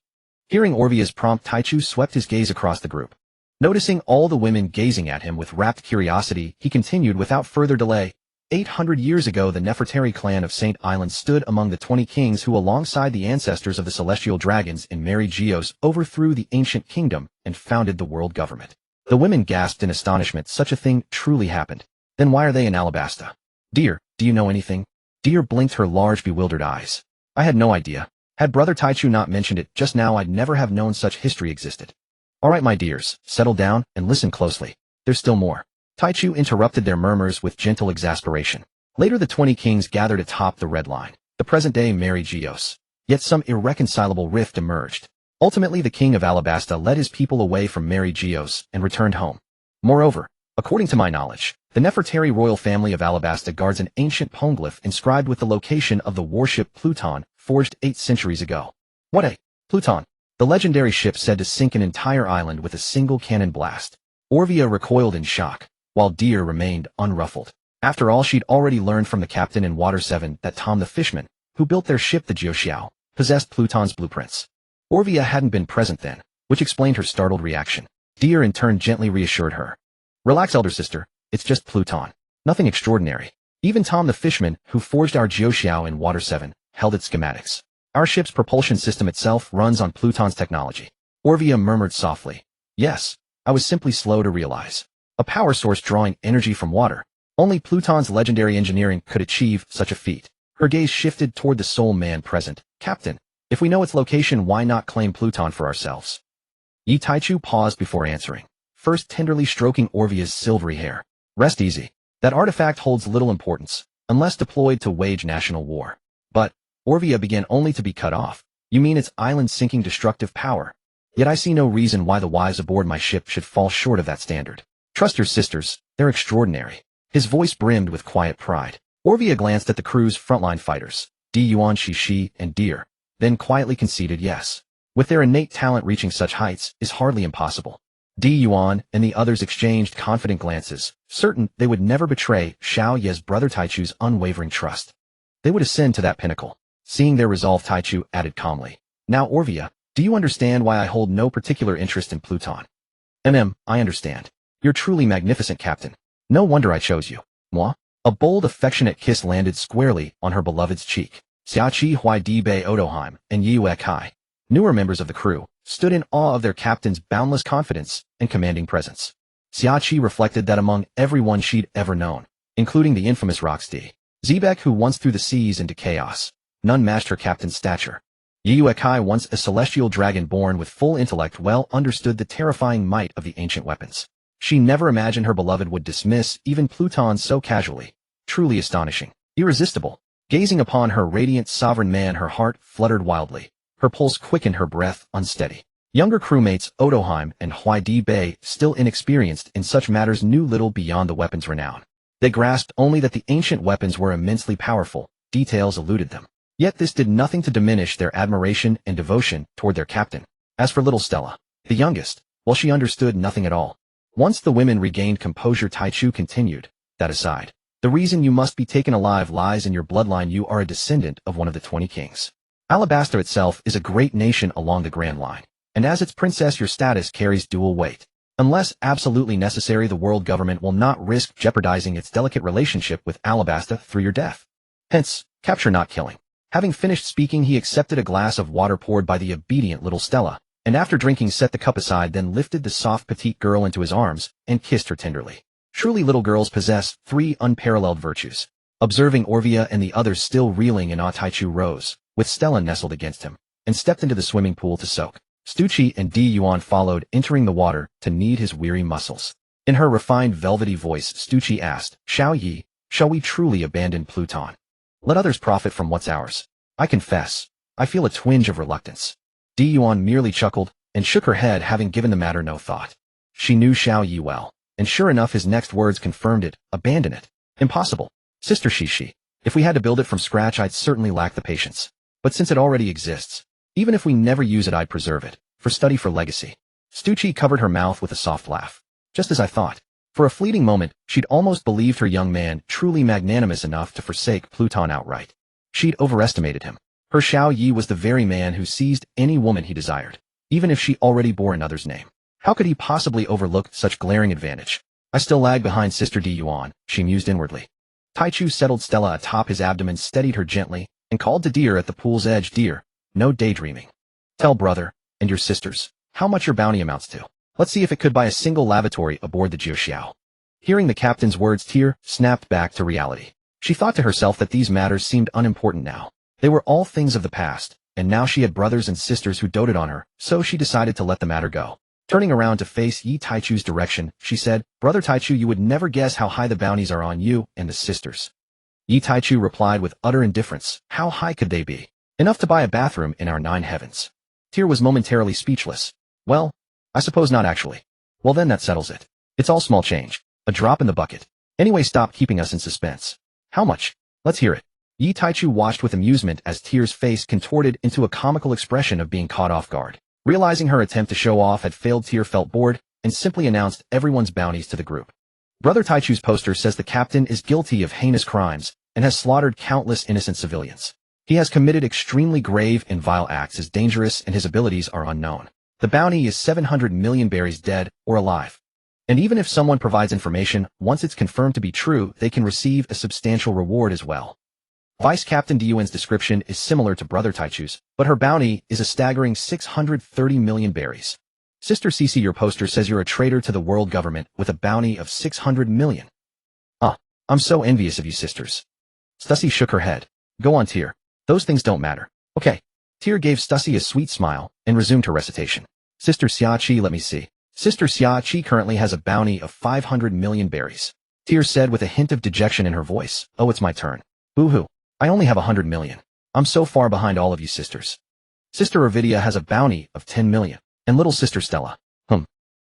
Hearing Orvia's prompt, Taichu swept his gaze across the group. Noticing all the women gazing at him with rapt curiosity, he continued without further delay. 800 years ago, the Nefertari clan of St. Island stood among the 20 kings who, alongside the ancestors of the celestial dragons in Mary Gios, overthrew the ancient kingdom and founded the world government. The women gasped in astonishment. Such a thing truly happened. Then why are they in Alabasta? Tyr, do you know anything? Tyr blinked her large, bewildered eyes. I had no idea. Had Brother Taichu not mentioned it just now, I'd never have known such history existed. All right, my dears, settle down and listen closely. There's still more. Taichu interrupted their murmurs with gentle exasperation. Later, the 20 kings gathered atop the Red Line, the present-day Mary Gios. Yet some irreconcilable rift emerged. Ultimately, the king of Alabasta led his people away from Mary Gios and returned home. Moreover, according to my knowledge, the Nefertari royal family of Alabasta guards an ancient poneglyph inscribed with the location of the warship Pluton, forged 8 centuries ago. What a Pluton! The legendary ship said to sink an entire island with a single cannon blast. Orvia recoiled in shock, while Tyr remained unruffled. After all, she'd already learned from the captain in Water 7 that Tom the Fishman, who built their ship the Jiuxiao, possessed Pluton's blueprints. Orvia hadn't been present then, which explained her startled reaction. Tyr in turn gently reassured her. Relax, elder sister, it's just Pluton. Nothing extraordinary. Even Tom the fisherman, who forged our Jiao in Water 7, held its schematics. Our ship's propulsion system itself runs on Pluton's technology. Orvia murmured softly. Yes, I was simply slow to realize. A power source drawing energy from water. Only Pluton's legendary engineering could achieve such a feat. Her gaze shifted toward the sole man present. Captain, if we know its location, why not claim Pluton for ourselves? Yi Taichu paused before answering, first tenderly stroking Orvia's silvery hair. Rest easy. That artifact holds little importance, unless deployed to wage national war. But, Orvia began only to be cut off. You mean its island-sinking destructive power? Yet I see no reason why the wives aboard my ship should fall short of that standard. Trust your sisters, they're extraordinary. His voice brimmed with quiet pride. Orvia glanced at the crew's frontline fighters, Yuan, Shi, and Deer, then quietly conceded yes. With their innate talent, reaching such heights is hardly impossible. Yuan and the others exchanged confident glances, certain they would never betray Xiao Ye's brother Taichu's unwavering trust. They would ascend to that pinnacle. Seeing their resolve, Taichu added calmly. Now, Orvia, do you understand why I hold no particular interest in Pluton? I understand. You're truly magnificent, Captain. No wonder I chose you. Moi? A bold, affectionate kiss landed squarely on her beloved's cheek. Xiaoqi Huaidibei Odoheim and Yue Kai, newer members of the crew, stood in awe of their captain's boundless confidence and commanding presence. Xiaoqi reflected that among everyone she'd ever known, including the infamous Roxy Zebek, who once threw the seas into chaos, none matched her captain's stature. Yue Kai, once a celestial dragon born with full intellect, well understood the terrifying might of the ancient weapons. She never imagined her beloved would dismiss even Pluton so casually. Truly astonishing. Irresistible. Gazing upon her radiant sovereign man, her heart fluttered wildly. Her pulse quickened, her breath unsteady. Younger crewmates Odoheim and Huaidi Bei, still inexperienced in such matters, knew little beyond the weapon's renown. They grasped only that the ancient weapons were immensely powerful. Details eluded them. Yet this did nothing to diminish their admiration and devotion toward their captain. As for little Stella, the youngest, well, she understood nothing at all. Once the women regained composure, Taichu continued, that aside, the reason you must be taken alive lies in your bloodline. You are a descendant of one of the 20 kings. Alabasta itself is a great nation along the Grand Line, and as its princess your status carries dual weight. Unless absolutely necessary, the world government will not risk jeopardizing its delicate relationship with Alabasta through your death. Hence, capture not killing. Having finished speaking, he accepted a glass of water poured by the obedient little Stella, and after drinking set the cup aside, then lifted the soft petite girl into his arms and kissed her tenderly. Truly, little girls possess 3 unparalleled virtues. Observing Orvia and the others still reeling in awe, Taichu rose, with Stella nestled against him, and stepped into the swimming pool to soak. Stucci and Yuan followed, entering the water to knead his weary muscles. In her refined velvety voice, Stucci asked, Xiao Yi, shall we truly abandon Pluton? Let others profit from what's ours. I confess, I feel a twinge of reluctance. Yuan merely chuckled and shook her head, having given the matter no thought. She knew Xiao Yi well, and sure enough his next words confirmed it. Abandon it? Impossible. Sister Shishi, if we had to build it from scratch, I'd certainly lack the patience. But since it already exists, even if we never use it, I'd preserve it, for study, for legacy. Stucci covered her mouth with a soft laugh. Just as I thought. For a fleeting moment, she'd almost believed her young man truly magnanimous enough to forsake Pluton outright. She'd overestimated him. Her Xiao Yi was the very man who seized any woman he desired, even if she already bore another's name. How could he possibly overlook such glaring advantage? I still lag behind Sister Yuan, she mused inwardly. Taichu settled Stella atop his abdomen, steadied her gently, and called to Deer at the pool's edge. Deer, no daydreaming. Tell brother, and your sisters, how much your bounty amounts to. Let's see if it could buy a single lavatory aboard the Jiao. Hearing the captain's words, Deer snapped back to reality. She thought to herself that these matters seemed unimportant now. They were all things of the past, and now she had brothers and sisters who doted on her, so she decided to let the matter go. Turning around to face Yi Taichu's direction, she said, Brother Taichu, you would never guess how high the bounties are on you and the sisters. Yi Taichu replied with utter indifference, how high could they be? Enough to buy a bathroom in our 9 heavens. Tyr was momentarily speechless. Well, I suppose not actually. Well then that settles it. It's all small change. A drop in the bucket. Anyway, stop keeping us in suspense. How much? Let's hear it. Yi Taichu watched with amusement as Tyr's face contorted into a comical expression of being caught off guard. Realizing her attempt to show off had failed, Tyr felt bored and simply announced everyone's bounties to the group. Brother Taichu's poster says the captain is guilty of heinous crimes and has slaughtered countless innocent civilians. He has committed extremely grave and vile acts, is dangerous, and his abilities are unknown. The bounty is 700 million berries, dead or alive. And even if someone provides information, once it's confirmed to be true, they can receive a substantial reward as well. Vice Captain Diyuan's description is similar to Brother Taichu's, but her bounty is a staggering 630 million berries. Sister Cece, your poster says you're a traitor to the world government with a bounty of 600 million. I'm so envious of you sisters. Stussy shook her head. Go on, Tyr. Those things don't matter. Okay. Tyr gave Stussy a sweet smile and resumed her recitation. Sister Xiachi, let me see. Sister Xiachi currently has a bounty of 500 million berries. Tyr said with a hint of dejection in her voice. Oh, it's my turn. Boo-hoo. I only have 100 million. I'm so far behind all of you sisters. Sister Ovidia has a bounty of 10 million. And little sister Stella.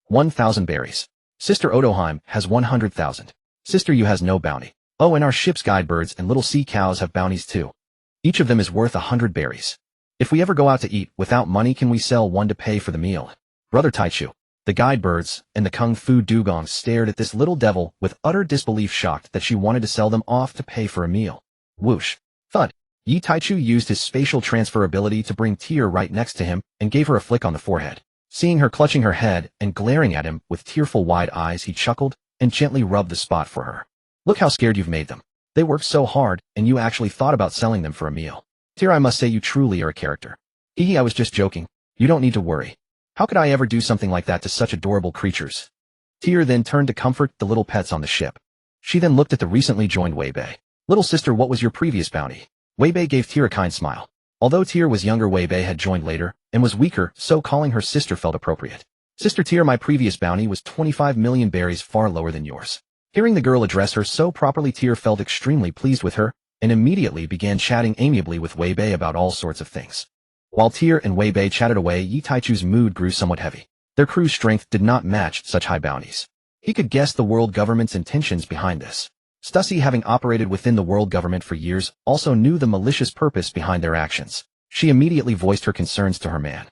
1,000 berries. Sister Odoheim has 100,000. Sister Yu has no bounty. Oh, and our ship's guide birds and little sea cows have bounties too. Each of them is worth 100 berries. If we ever go out to eat without money, can we sell one to pay for the meal? Brother Taichu, the guide birds, and the kung fu dugong stared at this little devil with utter disbelief, shocked that she wanted to sell them off to pay for a meal. Whoosh. Thud. Yi Taichu used his spatial transfer ability to bring Tyr right next to him and gave her a flick on the forehead. Seeing her clutching her head and glaring at him with tearful wide eyes, he chuckled and gently rubbed the spot for her. Look how scared you've made them. They worked so hard, and you actually thought about selling them for a meal. Tyr, I must say you truly are a character. Hee, I was just joking. You don't need to worry. How could I ever do something like that to such adorable creatures? Tyr then turned to comfort the little pets on the ship. She then looked at the recently joined Weibei. Little sister, what was your previous bounty? Weibei gave Tyr a kind smile. Although Tyr was younger, Weibei had joined later and was weaker, so calling her sister felt appropriate. Sister Tyr, my previous bounty was 25 million berries, far lower than yours. Hearing the girl address her so properly, Tyr felt extremely pleased with her and immediately began chatting amiably with Weibei about all sorts of things. While Tyr and Weibei chatted away, Yi Taichu's mood grew somewhat heavy. Their crew's strength did not match such high bounties. He could guess the world government's intentions behind this. Stussy, having operated within the world government for years, also knew the malicious purpose behind their actions. She immediately voiced her concerns to her man.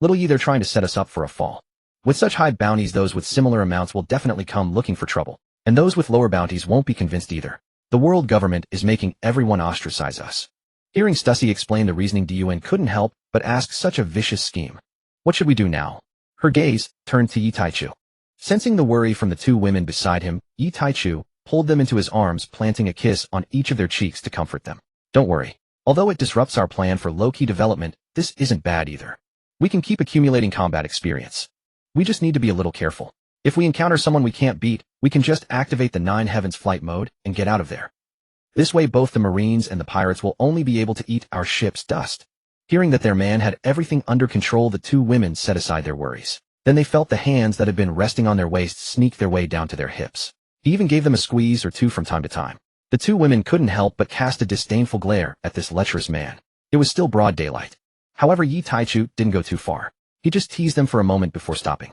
Little Yi, they're trying to set us up for a fall. With such high bounties, those with similar amounts will definitely come looking for trouble. And those with lower bounties won't be convinced either. The world government is making everyone ostracize us. Hearing Stussy explain the reasoning, Diyuan couldn't help but ask, such a vicious scheme. What should we do now? Her gaze turned to Yi Taichu. Sensing the worry from the two women beside him, Yi Taichu pulled them into his arms, planting a kiss on each of their cheeks to comfort them. Don't worry. Although it disrupts our plan for low-key development, this isn't bad either. We can keep accumulating combat experience. We just need to be a little careful. If we encounter someone we can't beat, we can just activate the 9 Heavens flight mode and get out of there. This way both the Marines and the pirates will only be able to eat our ship's dust. Hearing that their man had everything under control, the two women set aside their worries. Then they felt the hands that had been resting on their waists sneak their way down to their hips. He even gave them a squeeze or two from time to time. The two women couldn't help but cast a disdainful glare at this lecherous man. It was still broad daylight. However, Yi Taichu didn't go too far. He just teased them for a moment before stopping.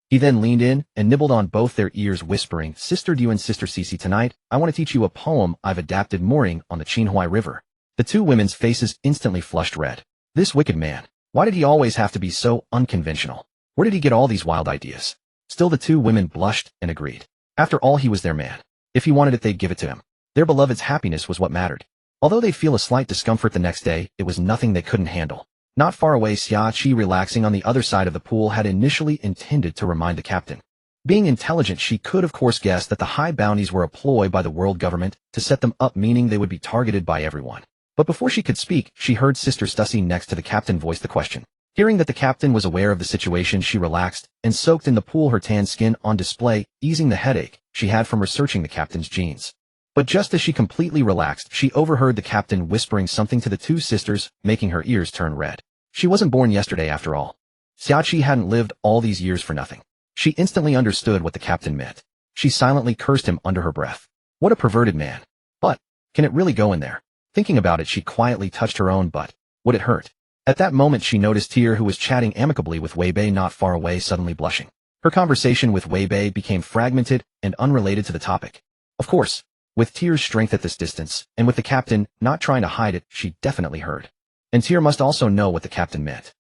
He then leaned in and nibbled on both their ears, whispering, Sister Yu and Sister Cece, tonight, I want to teach you a poem I've adapted mooring on the Qinhuai River. The two women's faces instantly flushed red. This wicked man. Why did he always have to be so unconventional? Where did he get all these wild ideas? Still, the two women blushed and agreed. After all, he was their man. If he wanted it, they'd give it to him. Their beloved's happiness was what mattered. Although they'd feel a slight discomfort the next day, it was nothing they couldn't handle. Not far away, Xia Qi, relaxing on the other side of the pool, had initially intended to remind the captain. Being intelligent, she could of course guess that the high bounties were a ploy by the world government to set them up, meaning they would be targeted by everyone. But before she could speak, she heard Sister Stussy next to the captain voice the question. Hearing that the captain was aware of the situation, she relaxed and soaked in the pool, her tan skin on display, easing the headache she had from researching the captain's genes. But just as she completely relaxed, she overheard the captain whispering something to the two sisters, making her ears turn red. She wasn't born yesterday after all. Xiaoqi hadn't lived all these years for nothing. She instantly understood what the captain meant. She silently cursed him under her breath. What a perverted man. But, can it really go in there? Thinking about it, she quietly touched her own butt. Would it hurt? At that moment she noticed Tyr, who was chatting amicably with Weibei not far away, suddenly blushing. Her conversation with Weibei became fragmented and unrelated to the topic. Of course, with Tyr's strength at this distance, and with the captain not trying to hide it, she definitely heard. And Tyr must also know what the captain meant.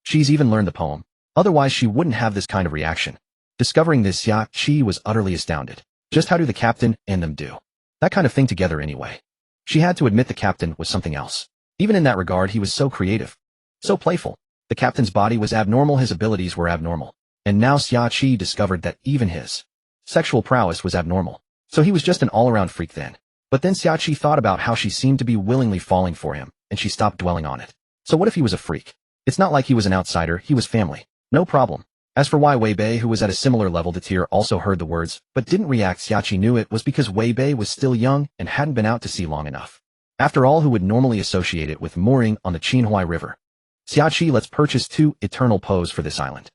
She's even learned the poem. Otherwise she wouldn't have this kind of reaction. Discovering this, Xiaoqi was utterly astounded. Just how do the captain and them do that kind of thing together anyway? She had to admit the captain was something else. Even in that regard, he was so creative. So playful. The captain's body was abnormal, his abilities were abnormal. And now Xiaoqi discovered that even his sexual prowess was abnormal. So he was just an all-around freak then. But then Xiachi thought about how she seemed to be willingly falling for him, and she stopped dwelling on it. So what if he was a freak? It's not like he was an outsider, he was family. No problem. As for why Wei Bei, who was at a similar level to Tyr, also heard the words, but didn't react, Xiachi knew it was because Wei Bei was still young and hadn't been out to sea long enough. After all, who would normally associate it with mooring on the Qinhuai River? Xiachi, let's purchase 2 eternal pose for this island.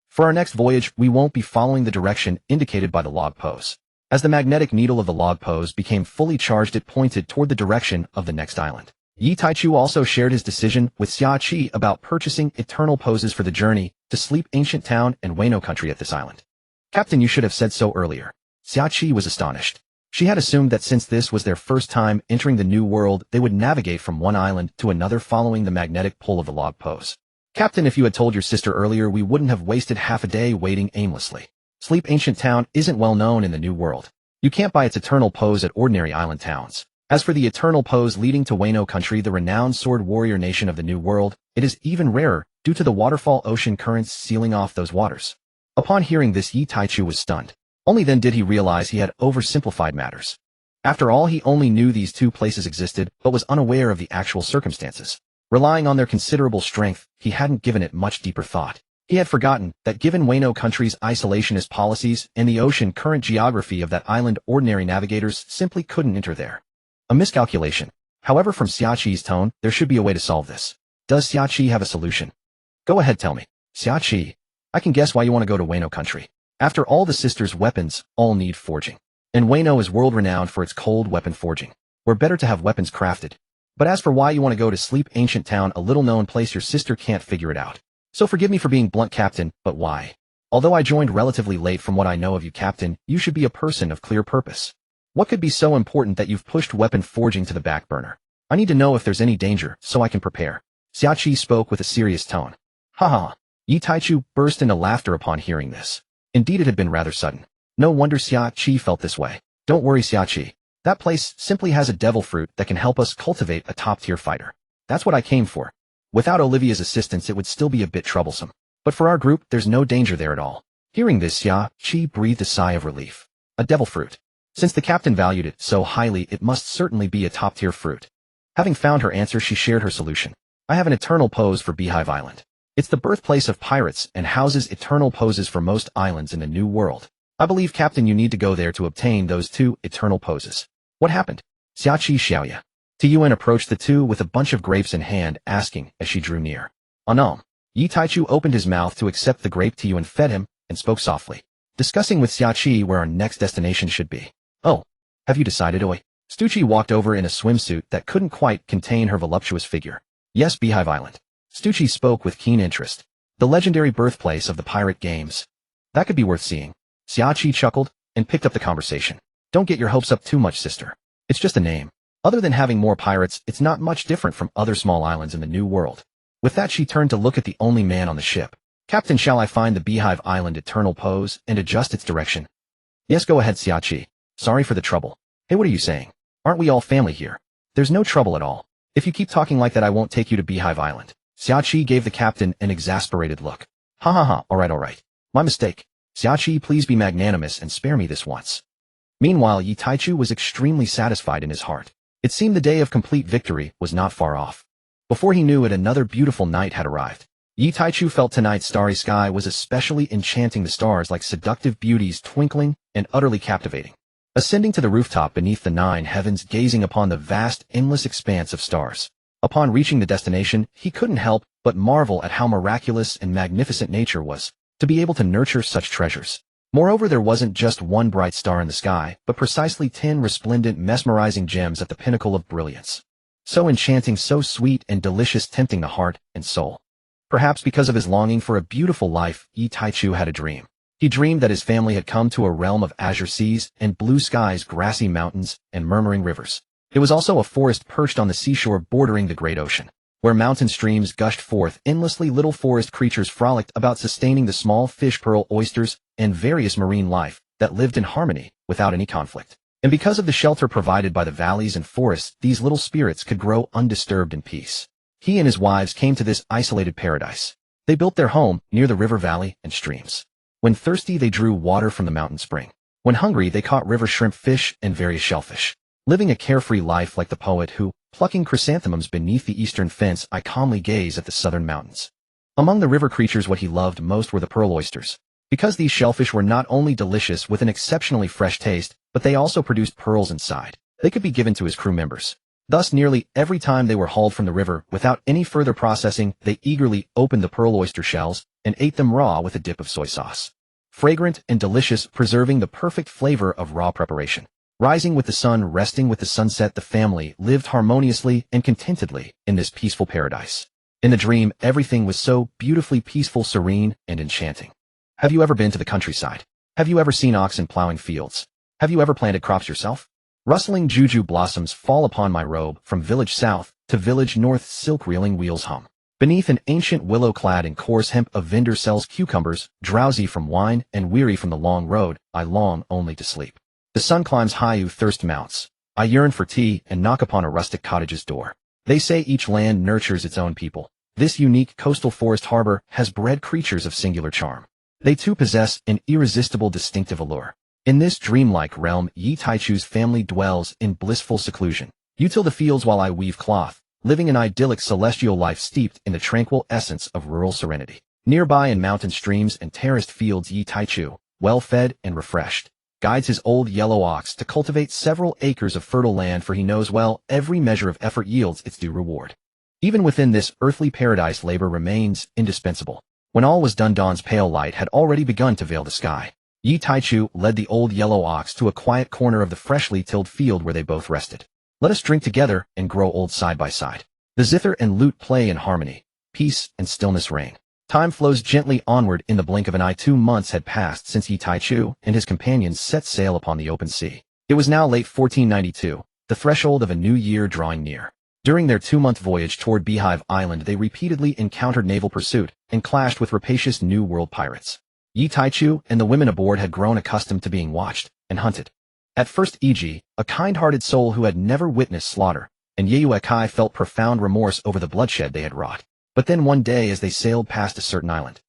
For our next voyage, we won't be following the direction indicated by the log pose. As the magnetic needle of the log pose became fully charged, it pointed toward the direction of the next island. Yi Taichu also shared his decision with Xiachi about purchasing eternal poses for the journey to Sleep Ancient Town and Wano country at this island. Captain, you should have said so earlier. Xiachi was astonished. She had assumed that since this was their first time entering the new world, they would navigate from one island to another following the magnetic pull of the log pose. Captain, if you had told your sister earlier, we wouldn't have wasted half a day waiting aimlessly. Sleep Ancient Town isn't well known in the new world. You can't buy its eternal pose at ordinary island towns. As for the eternal pose leading to Wano country, the renowned sword warrior nation of the new world, it is even rarer due to the waterfall ocean currents sealing off those waters. Upon hearing this, Yi Taichu was stunned. Only then did he realize he had oversimplified matters. After all, he only knew these 2 places existed, but was unaware of the actual circumstances. Relying on their considerable strength, he hadn't given it much deeper thought. He had forgotten that given Wano country's isolationist policies and the ocean current geography of that island, ordinary navigators simply couldn't enter there. A miscalculation. However, from Xiachi's tone, there should be a way to solve this. Does Xiachi have a solution? Go ahead, tell me. Xiachi, I can guess why you want to go to Wano country. After all, the sisters' weapons all need forging. And Wano is world-renowned for its cold weapon forging. We're better to have weapons crafted. But as for why you want to go to Sleep Ancient Town, a little-known place, your sister can't figure it out. So forgive me for being blunt, Captain, but why? Although I joined relatively late, from what I know of you, Captain, you should be a person of clear purpose. What could be so important that you've pushed weapon forging to the back burner? I need to know if there's any danger, so I can prepare. Xiachi spoke with a serious tone. Ha. Yi Taichu burst into laughter upon hearing this. Indeed, it had been rather sudden. No wonder Xiachi felt this way. Don't worry, Xiachi. That place simply has a devil fruit that can help us cultivate a top-tier fighter. That's what I came for. Without Olivia's assistance, it would still be a bit troublesome. But for our group, there's no danger there at all. Hearing this, Xiachi breathed a sigh of relief. A devil fruit. Since the captain valued it so highly, it must certainly be a top-tier fruit. Having found her answer, she shared her solution. I have an eternal pose for Beehive Island. It's the birthplace of pirates and houses eternal poses for most islands in the New World. I believe, Captain, you need to go there to obtain those 2 eternal poses. What happened? Xiachi Xiaoya. Tiyuan approached the 2 with a bunch of grapes in hand, asking as she drew near. Oh no. Yi Taichu opened his mouth to accept the grape. Tiyuan fed him and spoke softly, discussing with Xiachi where our next destination should be. Oh, have you decided, Oi? Stucci walked over in a swimsuit that couldn't quite contain her voluptuous figure. Yes, Beehive Island. Stucci spoke with keen interest. The legendary birthplace of the pirate games. That could be worth seeing. Xiachi chuckled and picked up the conversation. Don't get your hopes up too much, sister. It's just a name. Other than having more pirates, it's not much different from other small islands in the New World. With that, she turned to look at the only man on the ship. Captain, shall I find the Beehive Island eternal pose and adjust its direction? Yes, go ahead, Xiachi. Sorry for the trouble. Hey, what are you saying? Aren't we all family here? There's no trouble at all. If you keep talking like that, I won't take you to Beehive Island. Xiachi gave the captain an exasperated look. Ha. Alright. My mistake. Xiachi, please be magnanimous and spare me this once. Meanwhile, Yi Taichu was extremely satisfied in his heart. It seemed the day of complete victory was not far off. Before he knew it, another beautiful night had arrived. Yi Taichu felt tonight's starry sky was especially enchanting, the stars like seductive beauties twinkling and utterly captivating. Ascending to the rooftop beneath the 9 heavens, gazing upon the vast, endless expanse of stars. Upon reaching the destination, he couldn't help but marvel at how miraculous and magnificent nature was, to be able to nurture such treasures. Moreover, there wasn't just one bright star in the sky, but precisely 10 resplendent, mesmerizing gems at the pinnacle of brilliance. So enchanting, so sweet and delicious, tempting the heart and soul. Perhaps because of his longing for a beautiful life, Yi Taichu had a dream. He dreamed that his family had come to a realm of azure seas and blue skies, grassy mountains, and murmuring rivers. It was also a forest perched on the seashore bordering the great ocean, where mountain streams gushed forth endlessly. Little forest creatures frolicked about, sustaining the small fish, pearl, oysters, and various marine life that lived in harmony without any conflict. And because of the shelter provided by the valleys and forests, these little spirits could grow undisturbed in peace. He and his wives came to this isolated paradise. They built their home near the river valley and streams. When thirsty, they drew water from the mountain spring. When hungry, they caught river shrimp, fish, and various shellfish. Living a carefree life like the poet who, plucking chrysanthemums beneath the eastern fence, I calmly gaze at the southern mountains. Among the river creatures, what he loved most were the pearl oysters. Because these shellfish were not only delicious with an exceptionally fresh taste, but they also produced pearls inside. They could be given to his crew members. Thus, nearly every time they were hauled from the river, without any further processing, they eagerly opened the pearl oyster shells and ate them raw with a dip of soy sauce. Fragrant and delicious, preserving the perfect flavor of raw preparation. Rising with the sun, resting with the sunset, the family lived harmoniously and contentedly in this peaceful paradise. In the dream, everything was so beautifully peaceful, serene, and enchanting. Have you ever been to the countryside? Have you ever seen oxen plowing fields? Have you ever planted crops yourself? Rustling juju blossoms fall upon my robe, from village south to village north, silk reeling wheels hum. Beneath an ancient willow clad in coarse hemp, a vendor sells cucumbers, drowsy from wine and weary from the long road, I long only to sleep. The sun climbs high, thirst mounts. I yearn for tea and knock upon a rustic cottage's door. They say each land nurtures its own people. This unique coastal forest harbor has bred creatures of singular charm. They too possess an irresistible distinctive allure. In this dreamlike realm, Yi Taichu's family dwells in blissful seclusion. You till the fields while I weave cloth, living an idyllic celestial life steeped in the tranquil essence of rural serenity. Nearby in mountain streams and terraced fields, Yi Taichu, well-fed and refreshed, guides his old yellow ox to cultivate several acres of fertile land, for he knows well every measure of effort yields its due reward. Even within this earthly paradise, labor remains indispensable. When all was done, dawn's pale light had already begun to veil the sky. Yi Taichu led the old yellow ox to a quiet corner of the freshly tilled field where they both rested. Let us drink together and grow old side by side. The zither and lute play in harmony. Peace and stillness reign. Time flows gently onward. In the blink of an eye, 2 months had passed since Yi Taichu and his companions set sail upon the open sea. It was now late 1492, the threshold of a new year drawing near. During their 2-month voyage toward Beehive Island, they repeatedly encountered naval pursuit and clashed with rapacious New World pirates. Yi Taichu and the women aboard had grown accustomed to being watched and hunted. At first, Iji, a kind-hearted soul who had never witnessed slaughter, and Yeyuekai felt profound remorse over the bloodshed they had wrought. But then one day, as they sailed past a certain island,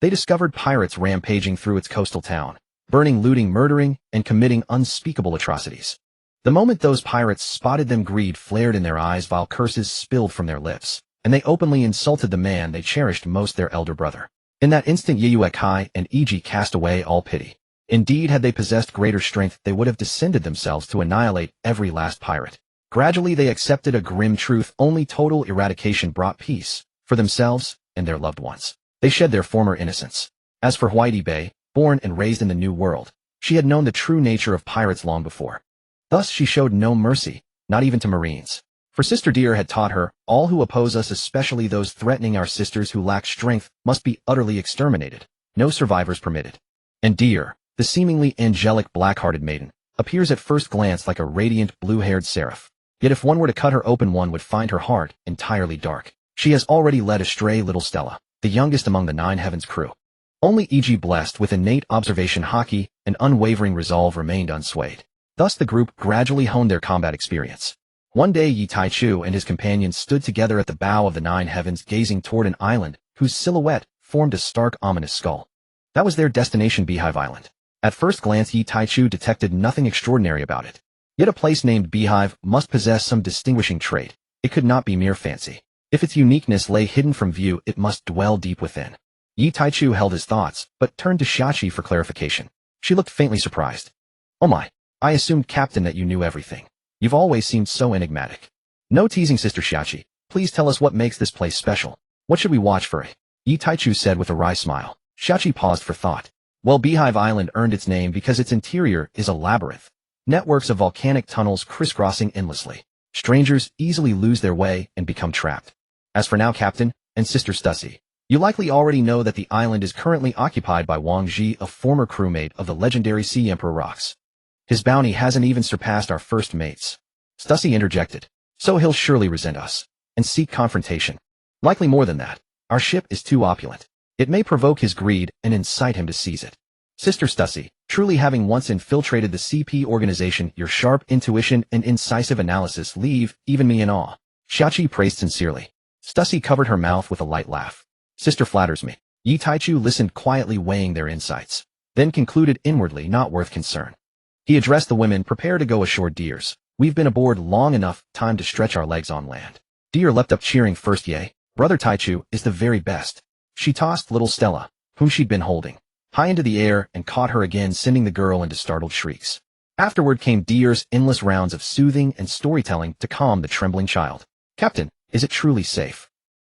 they discovered pirates rampaging through its coastal town, burning, looting, murdering, and committing unspeakable atrocities. The moment those pirates spotted them, greed flared in their eyes, vile curses spilled from their lips, and they openly insulted the man they cherished most, their elder brother. In that instant, Yeyuekai and Iji cast away all pity. Indeed, had they possessed greater strength, they would have descended themselves to annihilate every last pirate. Gradually, they accepted a grim truth: only total eradication brought peace for themselves and their loved ones. They shed their former innocence. As for Whitey Bay, born and raised in the New World, she had known the true nature of pirates long before. Thus, she showed no mercy, not even to Marines. For Sister Deer had taught her, all who oppose us, especially those threatening our sisters who lack strength, must be utterly exterminated. No survivors permitted. And Deer, the seemingly angelic black-hearted maiden, appears at first glance like a radiant blue-haired seraph. Yet if one were to cut her open, one would find her heart entirely dark. She has already led astray little Stella, the youngest among the Nine Heavens crew. Only Iji, blessed with innate observation haki and unwavering resolve, remained unswayed. Thus the group gradually honed their combat experience. One day, Yi Taichu and his companions stood together at the bow of the Nine Heavens, gazing toward an island whose silhouette formed a stark, ominous skull. That was their destination, Beehive Island. At first glance, Yi Taichu detected nothing extraordinary about it. Yet a place named Beehive must possess some distinguishing trait. It could not be mere fancy. If its uniqueness lay hidden from view, it must dwell deep within. Yi Taichu held his thoughts, but turned to Xiachi for clarification. She looked faintly surprised. Oh my, I assumed, Captain, that you knew everything. You've always seemed so enigmatic. No teasing, Sister Xiachi. Please tell us what makes this place special. What should we watch for? Yi Taichu said with a wry smile. Xiachi paused for thought. Well, Beehive Island earned its name because its interior is a labyrinth. Networks of volcanic tunnels crisscrossing endlessly. Strangers easily lose their way and become trapped. As for now, Captain and Sister Stussy, you likely already know that the island is currently occupied by Wang Ji, a former crewmate of the legendary Sea Emperor Rox. His bounty hasn't even surpassed our first mates. Stussy interjected. So he'll surely resent us and seek confrontation. Likely more than that. Our ship is too opulent. It may provoke his greed and incite him to seize it. Sister Stussy, truly having once infiltrated the CP organization, your sharp intuition and incisive analysis leave even me in awe. Xiachi praised sincerely. Stussy covered her mouth with a light laugh. Sister flatters me. Yi Taichu listened quietly, weighing their insights. then concluded inwardly not worth concern. He addressed the women. Prepare to go ashore, dears. We've been aboard long enough, time to stretch our legs on land. Dear leapt up cheering first. Yea, brother Taichu is the very best. She tossed little Stella, whom she'd been holding, high into the air and caught her again, sending the girl into startled shrieks. Afterward came Deer's endless rounds of soothing and storytelling to calm the trembling child. Captain, is it truly safe?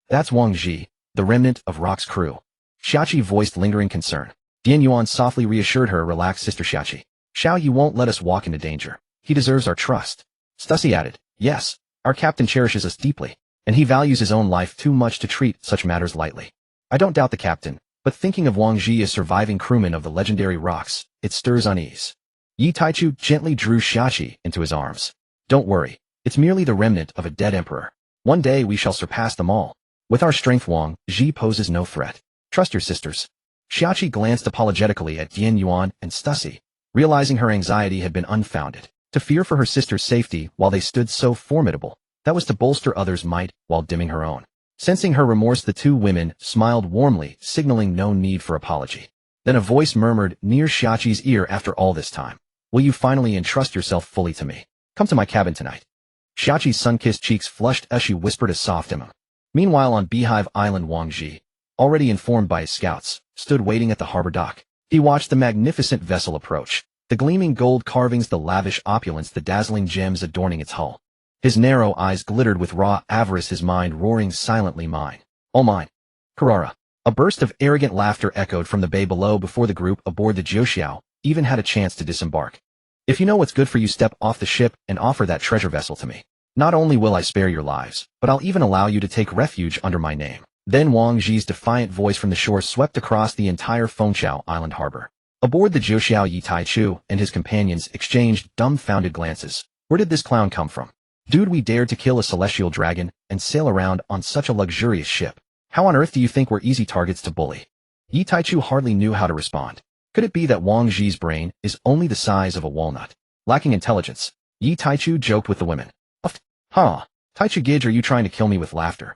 That's Wang Ji, the remnant of Rock's crew. Xiachi voiced lingering concern. Dian Yuan softly reassured her. Relax, Sister Xiachi. Xiao Yu won't let us walk into danger. He deserves our trust. Stussy added, yes, our captain cherishes us deeply, and he values his own life too much to treat such matters lightly. I don't doubt the captain, but thinking of Wang Ji as surviving crewman of the legendary rocks, it stirs unease. Yi Taichu gently drew Xiachi into his arms. Don't worry, it's merely the remnant of a dead emperor. One day we shall surpass them all. With our strength, Wang Ji poses no threat. Trust your sisters. Xiachi glanced apologetically at Dian Yuan and Stussy, realizing her anxiety had been unfounded. To fear for her sister's safety while they stood so formidable, that was to bolster others' might while dimming her own. Sensing her remorse, the two women smiled warmly, signaling no need for apology. Then a voice murmured near Xiachi's ear, after all this time, will you finally entrust yourself fully to me? Come to my cabin tonight. Xiachi's sun-kissed cheeks flushed as she whispered a soft Meanwhile on Beehive Island, Wang Ji, already informed by his scouts, stood waiting at the harbor dock. He watched the magnificent vessel approach, the gleaming gold carvings, the lavish opulence, the dazzling gems adorning its hull. His narrow eyes glittered with raw avarice, his mind roaring silently, mine, all mine. Karara. A burst of arrogant laughter echoed from the bay below before the group aboard the Jiuxiao even had a chance to disembark. If you know what's good for you, step off the ship and offer that treasure vessel to me. Not only will I spare your lives, but I'll even allow you to take refuge under my name. Then Wang Ji's defiant voice from the shore swept across the entire Fengqiao Island harbor. Aboard the Jiuxiao, Yi Taichu and his companions exchanged dumbfounded glances. Where did this clown come from? Dude, we dared to kill a celestial dragon and sail around on such a luxurious ship. How on earth do you think we're easy targets to bully? Yi Taichu hardly knew how to respond. Could it be that Wang Ji's brain is only the size of a walnut? Lacking intelligence, Yi Taichu joked with the women. Ha! Taichu Gidge, are you trying to kill me with laughter?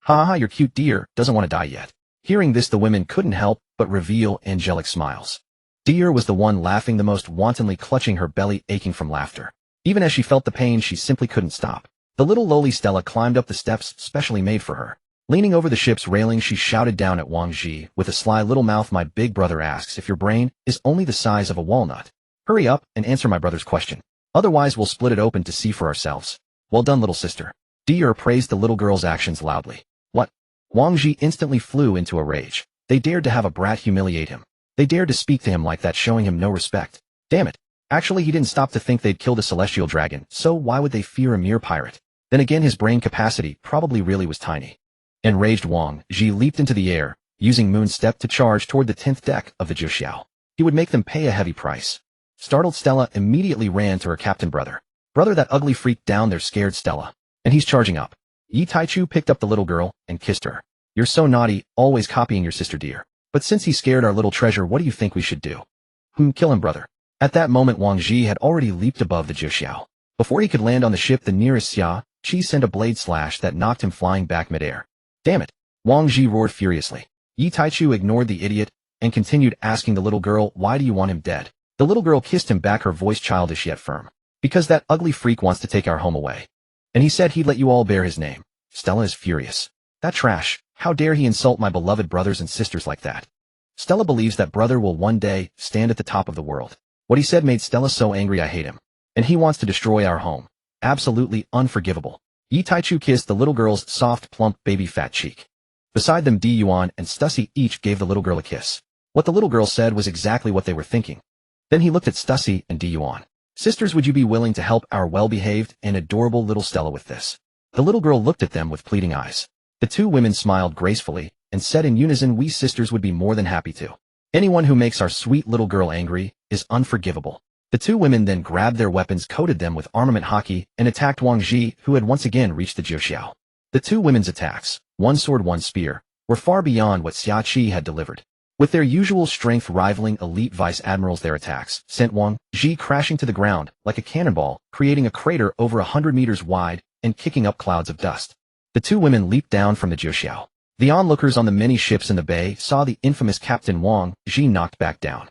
Ha ha, your cute deer doesn't want to die yet. Hearing this, the women couldn't help but reveal angelic smiles. Deer was the one laughing the most, wantonly clutching her belly, aching from laughter. Even as she felt the pain, she simply couldn't stop. The little lowly Stella climbed up the steps specially made for her. Leaning over the ship's railing, she shouted down at Wang Ji with a sly little mouth. My big brother asks if your brain is only the size of a walnut. Hurry up and answer my brother's question. Otherwise we'll split it open to see for ourselves. Well done, little sister. Deer praised the little girl's actions loudly. What? Wang Ji instantly flew into a rage. They dared to have a brat humiliate him. They dared to speak to him like that, showing him no respect. Damn it. Actually, he didn't stop to think they'd killed a celestial dragon, so why would they fear a mere pirate? Then again, his brain capacity probably really was tiny. Enraged, Wang Ji leaped into the air, using Moon Step to charge toward the 10th deck of the Jiuxiao. He would make them pay a heavy price. Startled Stella immediately ran to her captain brother. Brother, that ugly freak down there scared Stella. And he's charging up. Yi Taichu picked up the little girl and kissed her. You're so naughty, always copying your sister dear. But since he scared our little treasure, what do you think we should do? Kill him, brother. At that moment, Wang Ji had already leaped above the Jiuxiao. Before he could land on the ship, the nearest Xia Qi sent a blade slash that knocked him flying back midair. Damn it! Wang Ji roared furiously. Yi Taichu ignored the idiot and continued asking the little girl, why do you want him dead? The little girl kissed him back, her voice childish yet firm. Because that ugly freak wants to take our home away. And he said he'd let you all bear his name. Stella is furious. That trash, how dare he insult my beloved brothers and sisters like that? Stella believes that brother will one day stand at the top of the world. What he said made Stella so angry, I hate him. And he wants to destroy our home. Absolutely unforgivable. Yi Taichu kissed the little girl's soft, plump, baby fat cheek. Beside them, Di Yuan and Stussy each gave the little girl a kiss. What the little girl said was exactly what they were thinking. Then he looked at Stussy and Di Yuan. Sisters, would you be willing to help our well-behaved and adorable little Stella with this? The little girl looked at them with pleading eyes. The two women smiled gracefully and said in unison, we sisters would be more than happy to. Anyone who makes our sweet little girl angry is unforgivable. The two women then grabbed their weapons, coated them with armament hockey, and attacked Wang Ji, who had once again reached the Jiuxiao. The two women's attacks, one sword, one spear, were far beyond what Xia Qi had delivered. With their usual strength rivaling elite vice admirals, their attacks sent Wang Ji crashing to the ground like a cannonball, creating a crater over 100 meters wide and kicking up clouds of dust. The two women leaped down from the Jiuxiao. The onlookers on the many ships in the bay saw the infamous Captain Wang Ji knocked back down.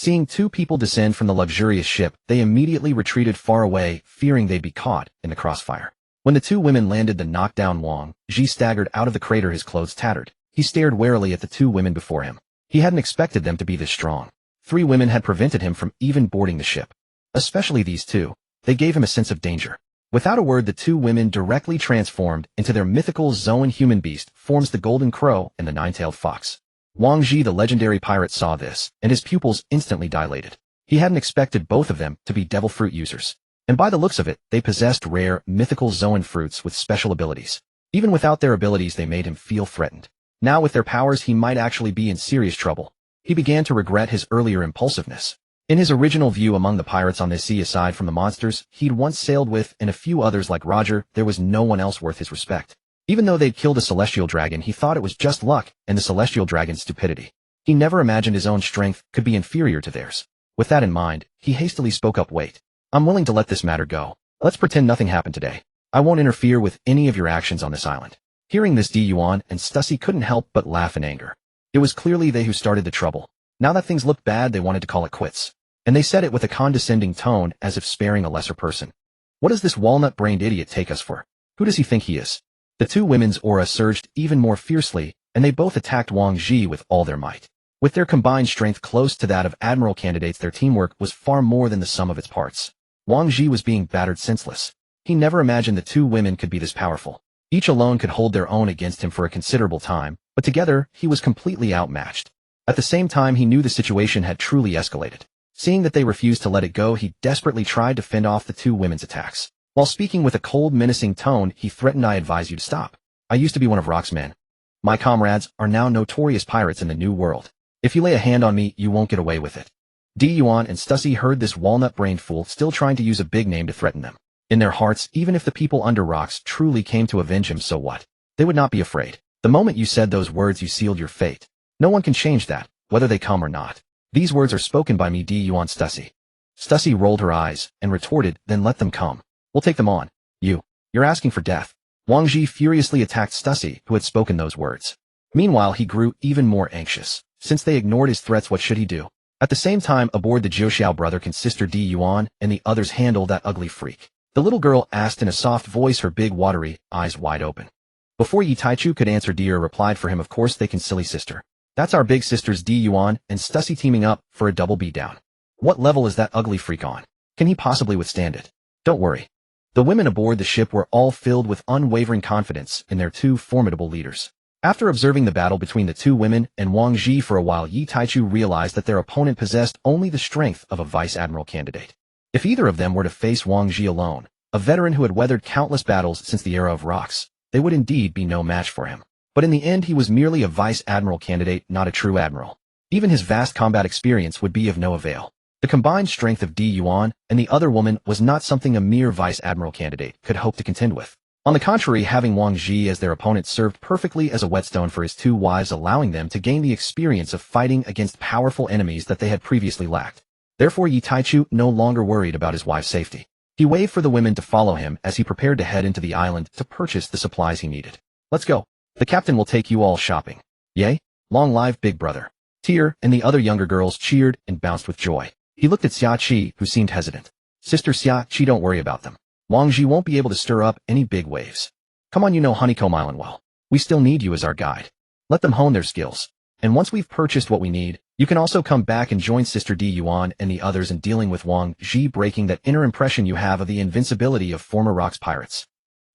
Seeing two people descend from the luxurious ship, they immediately retreated far away, fearing they'd be caught in the crossfire. When the two women landed, the knockdown Wang Ji staggered out of the crater, his clothes tattered. He stared warily at the two women before him. He hadn't expected them to be this strong. 3 women had prevented him from even boarding the ship. Especially these two. They gave him a sense of danger. Without a word, the two women directly transformed into their mythical Zoan human beast, forms the golden crow and the nine-tailed fox. Wang Ji, the legendary pirate, saw this, and his pupils instantly dilated. He hadn't expected both of them to be devil fruit users. And by the looks of it, they possessed rare, mythical Zoan fruits with special abilities. Even without their abilities, they made him feel threatened. Now with their powers, he might actually be in serious trouble. He began to regret his earlier impulsiveness. In his original view, among the pirates on this sea, aside from the monsters he'd once sailed with and a few others like Roger, there was no one else worth his respect. Even though they'd killed a celestial dragon, he thought it was just luck and the celestial dragon's stupidity. He never imagined his own strength could be inferior to theirs. With that in mind, he hastily spoke up, "Wait. I'm willing to let this matter go. Let's pretend nothing happened today. I won't interfere with any of your actions on this island." Hearing this, Gion and Stussy couldn't help but laugh in anger. It was clearly they who started the trouble. Now that things looked bad, they wanted to call it quits. And they said it with a condescending tone, as if sparing a lesser person. What does this walnut-brained idiot take us for? Who does he think he is? The two women's aura surged even more fiercely, and they both attacked Wang Ji with all their might. With their combined strength close to that of Admiral candidates, their teamwork was far more than the sum of its parts. Wang Ji was being battered senseless. He never imagined the two women could be this powerful. Each alone could hold their own against him for a considerable time, but together, he was completely outmatched. At the same time, he knew the situation had truly escalated. Seeing that they refused to let it go, he desperately tried to fend off the two women's attacks. While speaking with a cold, menacing tone, he threatened, "I advise you to stop. I used to be one of Rock's men. My comrades are now notorious pirates in the New World. If you lay a hand on me, you won't get away with it." Gion and Stussy heard this walnut-brained fool still trying to use a big name to threaten them. In their hearts, even if the people under rocks truly came to avenge him, so what? They would not be afraid. The moment you said those words, you sealed your fate. No one can change that, whether they come or not. These words are spoken by me, Gion Stussy. Stussy rolled her eyes and retorted, "Then let them come. We'll take them on. You're asking for death." Wang Ji furiously attacked Stussy, who had spoken those words. Meanwhile, he grew even more anxious. Since they ignored his threats, what should he do? At the same time, aboard the Jiuxiao brother and sister Gion and the others handle that ugly freak. The little girl asked in a soft voice, her big watery eyes wide open. Before Yi Taichu could answer, Deer replied for him, "Of course they can, silly sister. That's our big sisters Gion and Stussy teaming up for a double beatdown. What level is that ugly freak on? Can he possibly withstand it? Don't worry." The women aboard the ship were all filled with unwavering confidence in their two formidable leaders. After observing the battle between the two women and Wang Ji for a while, Yi Taichu realized that their opponent possessed only the strength of a vice admiral candidate. If either of them were to face Wang Ji alone, a veteran who had weathered countless battles since the era of rocks, they would indeed be no match for him. But in the end, he was merely a vice admiral candidate, not a true admiral. Even his vast combat experience would be of no avail. The combined strength of Gion and the other woman was not something a mere vice admiral candidate could hope to contend with. On the contrary, having Wang Ji as their opponent served perfectly as a whetstone for his two wives, allowing them to gain the experience of fighting against powerful enemies that they had previously lacked. Therefore, Yi Taichu no longer worried about his wife's safety. He waved for the women to follow him as he prepared to head into the island to purchase the supplies he needed. "Let's go. The captain will take you all shopping." "Yay? Long live Big Brother." Tier and the other younger girls cheered and bounced with joy. He looked at Xia Qi, who seemed hesitant. "Sister Xia Qi, don't worry about them. Wang Ji won't be able to stir up any big waves. Come on, you know Honeycomb Island well. We still need you as our guide. Let them hone their skills. And once we've purchased what we need, you can also come back and join Sister Gion and the others in dealing with Wang Ji, breaking that inner impression you have of the invincibility of former Rocks pirates."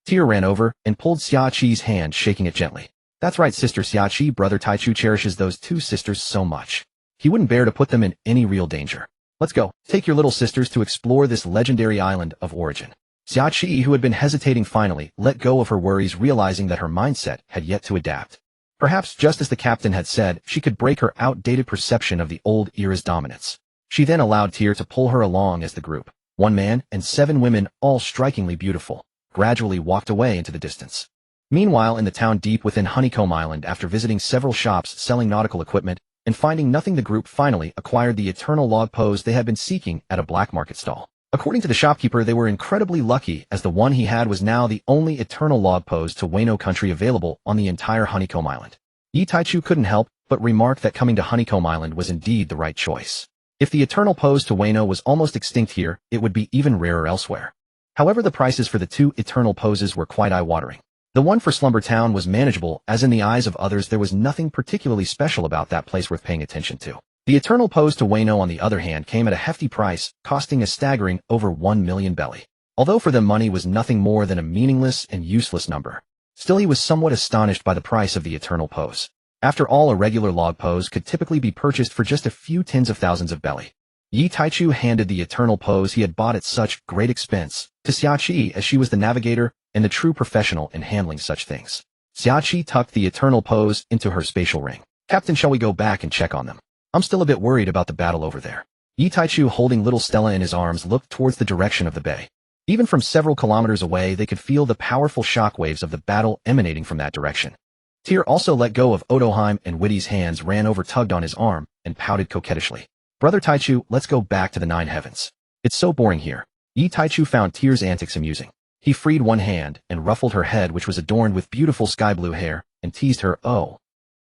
Tier ran over and pulled Xia Qi's hand, shaking it gently. "That's right, Sister Xia Qi. Brother Taichu cherishes those two sisters so much. He wouldn't bear to put them in any real danger. Let's go. Take your little sisters to explore this legendary island of origin." Xia Qi, who had been hesitating, finally let go of her worries, realizing that her mindset had yet to adapt. Perhaps just as the captain had said, she could break her outdated perception of the old era's dominance. She then allowed Tier to pull her along as the group, 1 man and 7 women, all strikingly beautiful, gradually walked away into the distance. Meanwhile, in the town deep within Honeycomb Island, after visiting several shops selling nautical equipment and finding nothing, the group finally acquired the eternal log pose they had been seeking at a black market stall. According to the shopkeeper, they were incredibly lucky, as the one he had was now the only eternal log pose to Wano country available on the entire Honeycomb Island. Yi Taichu couldn't help but remark that coming to Honeycomb Island was indeed the right choice. If the eternal pose to Wano was almost extinct here, it would be even rarer elsewhere. However, the prices for the two eternal poses were quite eye-watering. The one for Slumber Town was manageable, as in the eyes of others there was nothing particularly special about that place worth paying attention to. The eternal pose to Wano, on the other hand, came at a hefty price, costing a staggering over 1 million belly. Although for them money was nothing more than a meaningless and useless number, still he was somewhat astonished by the price of the eternal pose. After all, a regular log pose could typically be purchased for just a few tens of thousands of belly. Yi Taichu handed the eternal pose he had bought at such great expense to Xiaoqi, as she was the navigator and the true professional in handling such things. Xiaoqi tucked the eternal pose into her spatial ring. "Captain, shall we go back and check on them? I'm still a bit worried about the battle over there." Yi Taichu, holding little Stella in his arms, looked towards the direction of the bay. Even from several kilometers away, they could feel the powerful shockwaves of the battle emanating from that direction. Tyr also let go of Odoheim, and Witty's hands ran over, tugged on his arm, and pouted coquettishly. "Brother Taichu, let's go back to the Nine Heavens. It's so boring here." Yi Taichu found Tyr's antics amusing. He freed one hand and ruffled her head, which was adorned with beautiful sky blue hair, and teased her. "Oh,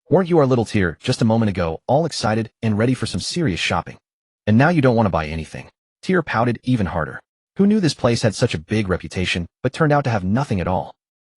weren't you our little Tyr just a moment ago, all excited and ready for some serious shopping? And now you don't want to buy anything?" Tyr pouted even harder. Who knew this place had such a big reputation, but turned out to have nothing at all?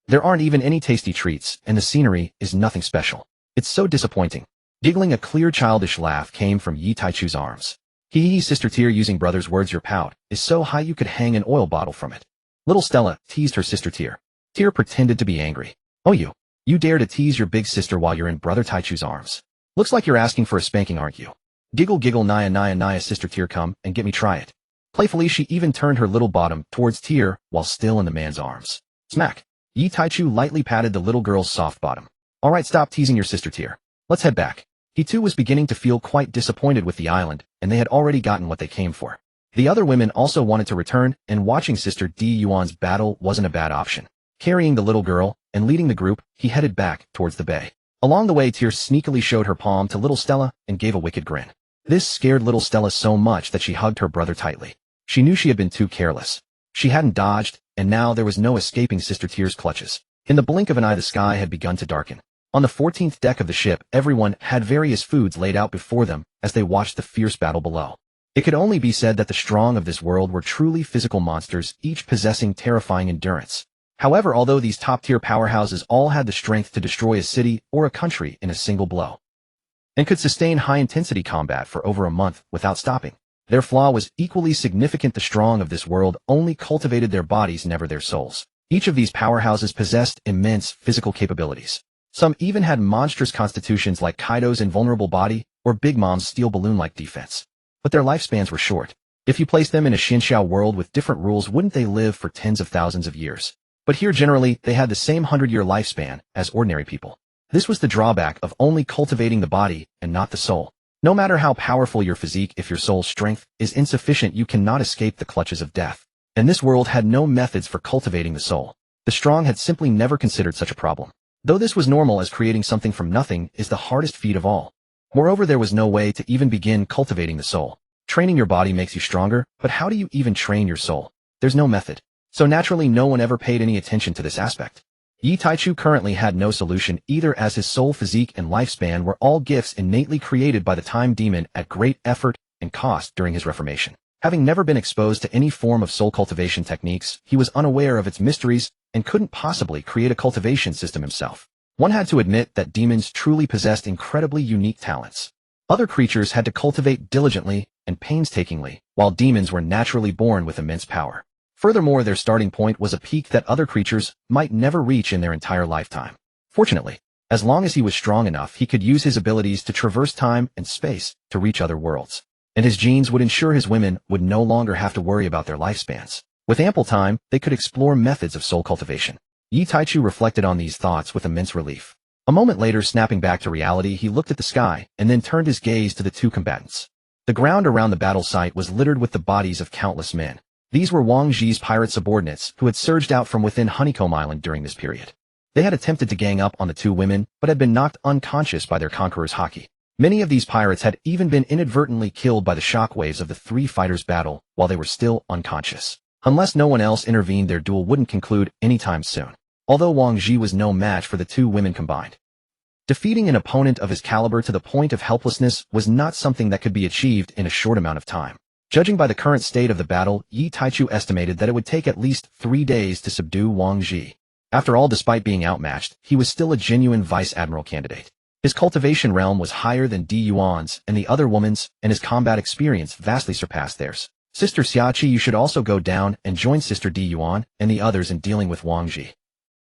There aren't even any tasty treats, and the scenery is nothing special. It's so disappointing. Giggling, a clear childish laugh came from Yi Taichu's arms. "Hee, Sister Tyr, using brother's words, your pout is so high you could hang an oil bottle from it." Little Stella teased her sister Tyr. Tyr pretended to be angry. "Oh, you dare to tease your big sister while you're in Brother Taichu's arms? Looks like you're asking for a spanking, aren't you? Giggle, giggle, Naya, Sister Tyr, come and get me, try it." Playfully, she even turned her little bottom towards Tyr while still in the man's arms. Smack! Yi Taichu lightly patted the little girl's soft bottom. "All right, stop teasing your sister Tyr. Let's head back." He too was beginning to feel quite disappointed with the island, and they had already gotten what they came for. The other women also wanted to return, and watching Sister Di Yuan's battle wasn't a bad option. Carrying the little girl and leading the group, he headed back towards the bay. Along the way, Tyr sneakily showed her palm to little Stella and gave a wicked grin. This scared little Stella so much that she hugged her brother tightly. She knew she had been too careless. She hadn't dodged, and now there was no escaping Sister Tyr's clutches. In the blink of an eye, the sky had begun to darken. On the 14th deck of the ship, everyone had various foods laid out before them as they watched the fierce battle below. It could only be said that the strong of this world were truly physical monsters, each possessing terrifying endurance. However, although these top-tier powerhouses all had the strength to destroy a city or a country in a single blow, and could sustain high-intensity combat for over a month without stopping, their flaw was equally significant. The strong of this world only cultivated their bodies, never their souls. Each of these powerhouses possessed immense physical capabilities. Some even had monstrous constitutions like Kaido's invulnerable body or Big Mom's steel balloon-like defense. But their lifespans were short. If you placed them in a Xinxiao world with different rules, wouldn't they live for tens of thousands of years? But here generally, they had the same 100-year lifespan as ordinary people. This was the drawback of only cultivating the body and not the soul. No matter how powerful your physique, if your soul's strength is insufficient, you cannot escape the clutches of death. And this world had no methods for cultivating the soul. The strong had simply never considered such a problem. Though this was normal, as creating something from nothing is the hardest feat of all. Moreover, there was no way to even begin cultivating the soul. Training your body makes you stronger, but how do you even train your soul? There's no method. So naturally, no one ever paid any attention to this aspect. Yi Taichu currently had no solution either, as his soul, physique, and lifespan were all gifts innately created by the Time Demon at great effort and cost during his reformation. Having never been exposed to any form of soul cultivation techniques, he was unaware of its mysteries and couldn't possibly create a cultivation system himself. One had to admit that demons truly possessed incredibly unique talents. Other creatures had to cultivate diligently and painstakingly, while demons were naturally born with immense power. Furthermore, their starting point was a peak that other creatures might never reach in their entire lifetime. Fortunately, as long as he was strong enough, he could use his abilities to traverse time and space to reach other worlds. And his genes would ensure his women would no longer have to worry about their lifespans. With ample time, they could explore methods of soul cultivation. Yi Taichu reflected on these thoughts with immense relief. A moment later, snapping back to reality, he looked at the sky and then turned his gaze to the two combatants. The ground around the battle site was littered with the bodies of countless men. These were Wang Zhi's pirate subordinates who had surged out from within Honeycomb Island during this period. They had attempted to gang up on the two women, but had been knocked unconscious by their conqueror's haki. Many of these pirates had even been inadvertently killed by the shockwaves of the three fighters' battle while they were still unconscious. Unless no one else intervened, their duel wouldn't conclude anytime soon. Although Wang Zhi was no match for the two women combined, Defeating an opponent of his caliber to the point of helplessness was not something that could be achieved in a short amount of time. Judging by the current state of the battle, Yi Taichu estimated that it would take at least 3 days to subdue Wang Ji. After all, despite being outmatched, he was still a genuine Vice Admiral candidate. His cultivation realm was higher than Di Yuan's and the other woman's, and his combat experience vastly surpassed theirs. Sister Xiaoqi, you should also go down and join Sister Di Yuan and the others in dealing with Wang Ji.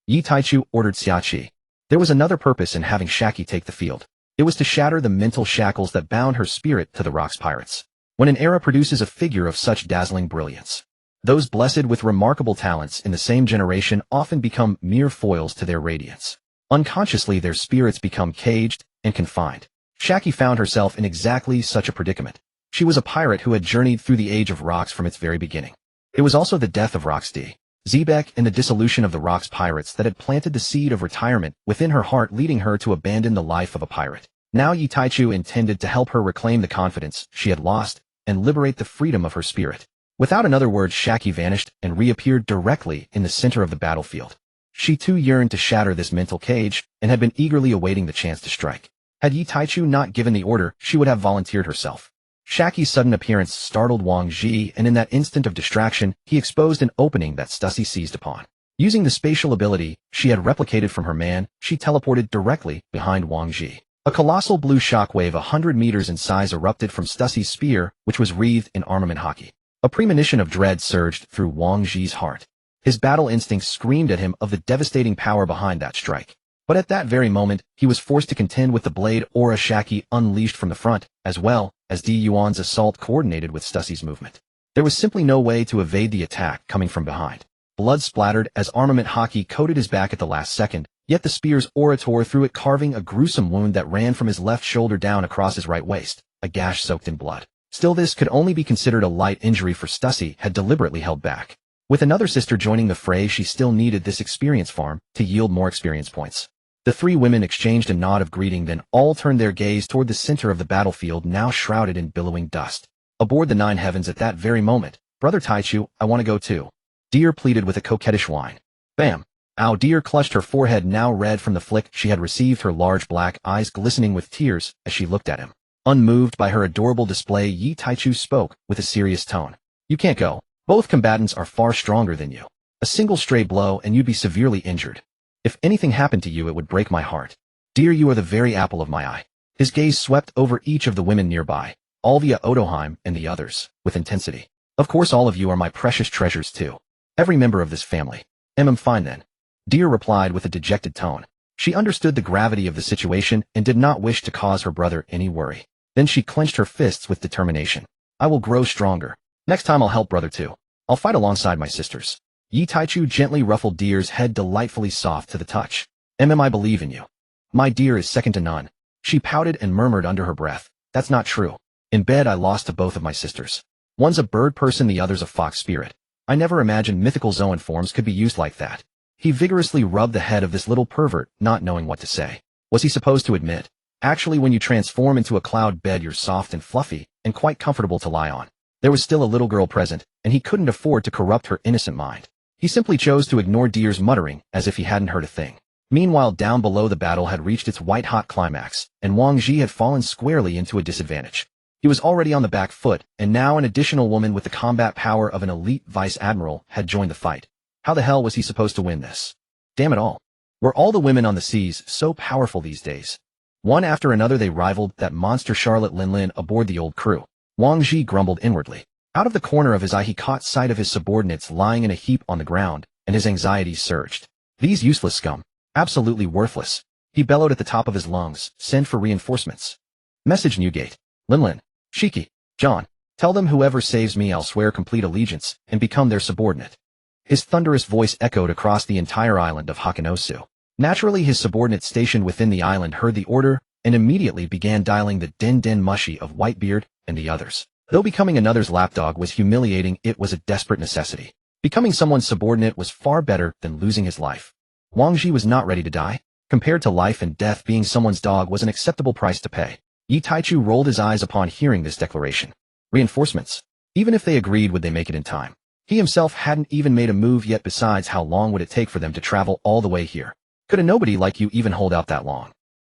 Yi Taichu ordered Xiaoqi. There was another purpose in having Shaki take the field. It was to shatter the mental shackles that bound her spirit to the Rocks Pirates. When an era produces a figure of such dazzling brilliance, those blessed with remarkable talents in the same generation often become mere foils to their radiance. Unconsciously, their spirits become caged and confined. Shaki found herself in exactly such a predicament. She was a pirate who had journeyed through the Age of Rocks from its very beginning. It was also the death of Roxy Zebek and the dissolution of the Rocks Pirates that had planted the seed of retirement within her heart, leading her to abandon the life of a pirate. Now Yi Taichu intended to help her reclaim the confidence she had lost and liberate the freedom of her spirit. Without another word, Shaki vanished and reappeared directly in the center of the battlefield. She too yearned to shatter this mental cage and had been eagerly awaiting the chance to strike. Had Yi Taichu not given the order, she would have volunteered herself. Shaki's sudden appearance startled Wang Ji, and in that instant of distraction, he exposed an opening that Stussy seized upon. Using the spatial ability she had replicated from her man, she teleported directly behind Wang Ji. A colossal blue shockwave 100 meters in size erupted from Stussy's spear, which was wreathed in armament hockey. A premonition of dread surged through Wang Ji's heart. His battle instincts screamed at him of the devastating power behind that strike. But at that very moment, he was forced to contend with the blade aura Shaki unleashed from the front, as well as Di Yuan's assault coordinated with Stussy's movement. There was simply no way to evade the attack coming from behind. Blood splattered as armament hockey coated his back at the last second, yet the spear's aura tore through it, carving a gruesome wound that ran from his left shoulder down across his right waist, a gash soaked in blood. Still, this could only be considered a light injury, for Stussy had deliberately held back. With another sister joining the fray, she still needed this experience farm to yield more experience points. The three women exchanged a nod of greeting, then all turned their gaze toward the center of the battlefield, now shrouded in billowing dust. Aboard the Nine Heavens at that very moment, Brother Taichu, I want to go too. Deer pleaded with a coquettish whine. Bam! Ow! Deer clutched her forehead, now red from the flick she had received, her large black eyes glistening with tears as she looked at him. Unmoved by her adorable display, Yi Taichu spoke with a serious tone. You can't go. Both combatants are far stronger than you. A single stray blow and you'd be severely injured. If anything happened to you, it would break my heart. Dear, you are the very apple of my eye. His gaze swept over each of the women nearby, Alvia, Odoheim, and the others, with intensity. Of course, all of you are my precious treasures too. Every member of this family. I'm fine then. Dear replied with a dejected tone. She understood the gravity of the situation and did not wish to cause her brother any worry. Then she clenched her fists with determination. I will grow stronger. Next time I'll help brother too. I'll fight alongside my sisters. Yi Taichu gently ruffled Deer's head, delightfully soft to the touch. I believe in you. My dear is second to none. She pouted and murmured under her breath. That's not true. In bed I lost to both of my sisters. One's a bird person, the other's a fox spirit. I never imagined mythical Zoan forms could be used like that. He vigorously rubbed the head of this little pervert, not knowing what to say. Was he supposed to admit? Actually, when you transform into a cloud bed, you're soft and fluffy, and quite comfortable to lie on. There was still a little girl present, and he couldn't afford to corrupt her innocent mind. He simply chose to ignore Deer's muttering as if he hadn't heard a thing. Meanwhile, down below, the battle had reached its white-hot climax, and Wang Ji had fallen squarely into a disadvantage. He was already on the back foot, and now an additional woman with the combat power of an elite Vice Admiral had joined the fight. How the hell was he supposed to win this? Damn it all. Were all the women on the seas so powerful these days? One after another they rivaled that monster Charlotte Linlin aboard the old crew. Wang Ji grumbled inwardly. Out of the corner of his eye he caught sight of his subordinates lying in a heap on the ground, and his anxiety surged. These useless scum. Absolutely worthless. He bellowed at the top of his lungs. Send for reinforcements. Message Newgate. Linlin. Shiki. Gion. Tell them whoever saves me I'll swear complete allegiance and become their subordinate. His thunderous voice echoed across the entire island of Hakanosu. Naturally, his subordinates stationed within the island heard the order and immediately began dialing the Den Mushi of Whitebeard and the others. Though becoming another's lapdog was humiliating, it was a desperate necessity. Becoming someone's subordinate was far better than losing his life. Wang Ji was not ready to die. Compared to life and death, being someone's dog was an acceptable price to pay. Yi Taichu rolled his eyes upon hearing this declaration. Reinforcements. Even if they agreed, would they make it in time? He himself hadn't even made a move yet. Besides, how long would it take for them to travel all the way here? Could a nobody like you even hold out that long?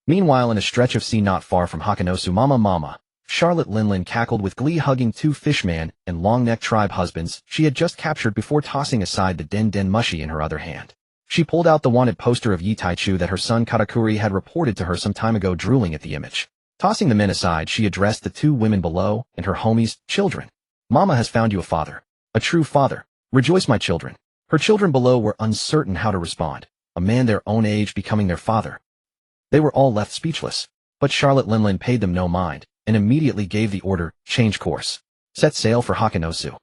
Meanwhile, in a stretch of sea not far from Hakanosu, Mama, Charlotte Linlin cackled with glee, hugging two fishman and long-neck tribe husbands she had just captured before tossing aside the den mushi in her other hand. She pulled out the wanted poster of Yi Taichu that her son Katakuri had reported to her some time ago, drooling at the image. Tossing the men aside, she addressed the two women below and her homies, "Children, Mama has found you a father. A true father. Rejoice, my children." Her children below were uncertain how to respond. A man their own age becoming their father. They were all left speechless. But Charlotte Linlin paid them no mind, and immediately gave the order, "Change course. Set sail for Hakanosu.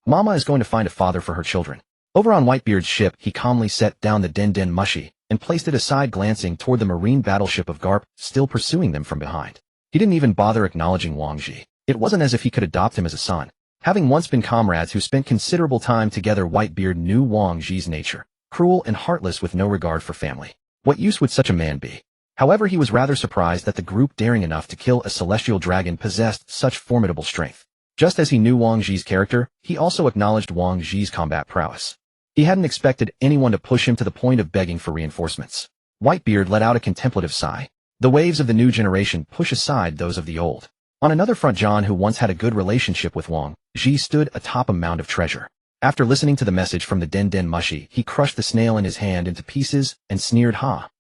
Mama is going to find a father for her children." Over on Whitebeard's ship, he calmly set down the den mushi, and placed it aside, glancing toward the marine battleship of Garp, still pursuing them from behind. He didn't even bother acknowledging Wang Ji. It wasn't as if he could adopt him as a son. Having once been comrades who spent considerable time together, Whitebeard knew Wang Ji's nature, cruel and heartless with no regard for family. What use would such a man be? However, he was rather surprised that the group daring enough to kill a celestial dragon possessed such formidable strength. Just as he knew Wang Ji's character, he also acknowledged Wang Ji's combat prowess. He hadn't expected anyone to push him to the point of begging for reinforcements. Whitebeard let out a contemplative sigh. The waves of the new generation push aside those of the old. On another front, Gion, who once had a good relationship with Wang Ji, stood atop a mound of treasure. After listening to the message from the den mushi, he crushed the snail in his hand into pieces and sneered, "Ha!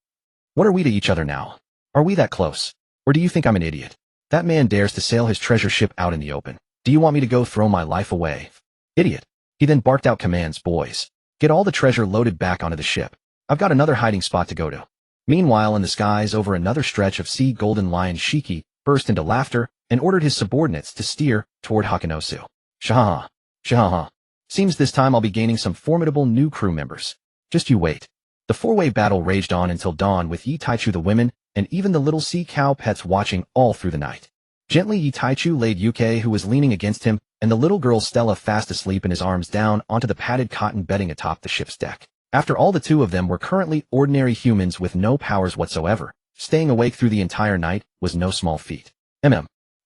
What are we to each other now? Are we that close? Or do you think I'm an idiot? That man dares to sail his treasure ship out in the open. Do you want me to go throw my life away? Idiot." He then barked out commands, "Boys, get all the treasure loaded back onto the ship. I've got another hiding spot to go to." Meanwhile, in the skies over another stretch of sea, Golden Lion Shiki burst into laughter and ordered his subordinates to steer toward Hakanosu. Shahaha. Seems this time I'll be gaining some formidable new crew members. Just you wait. The four-way battle raged on until dawn, with Yi Taichu, the women, and even the little sea cow pets watching all through the night. Gently, Yi Taichu laid Yuke, who was leaning against him, and the little girl Stella fast asleep in his arms, down onto the padded cotton bedding atop the ship's deck. After all, the two of them were currently ordinary humans with no powers whatsoever. Staying awake through the entire night was no small feat.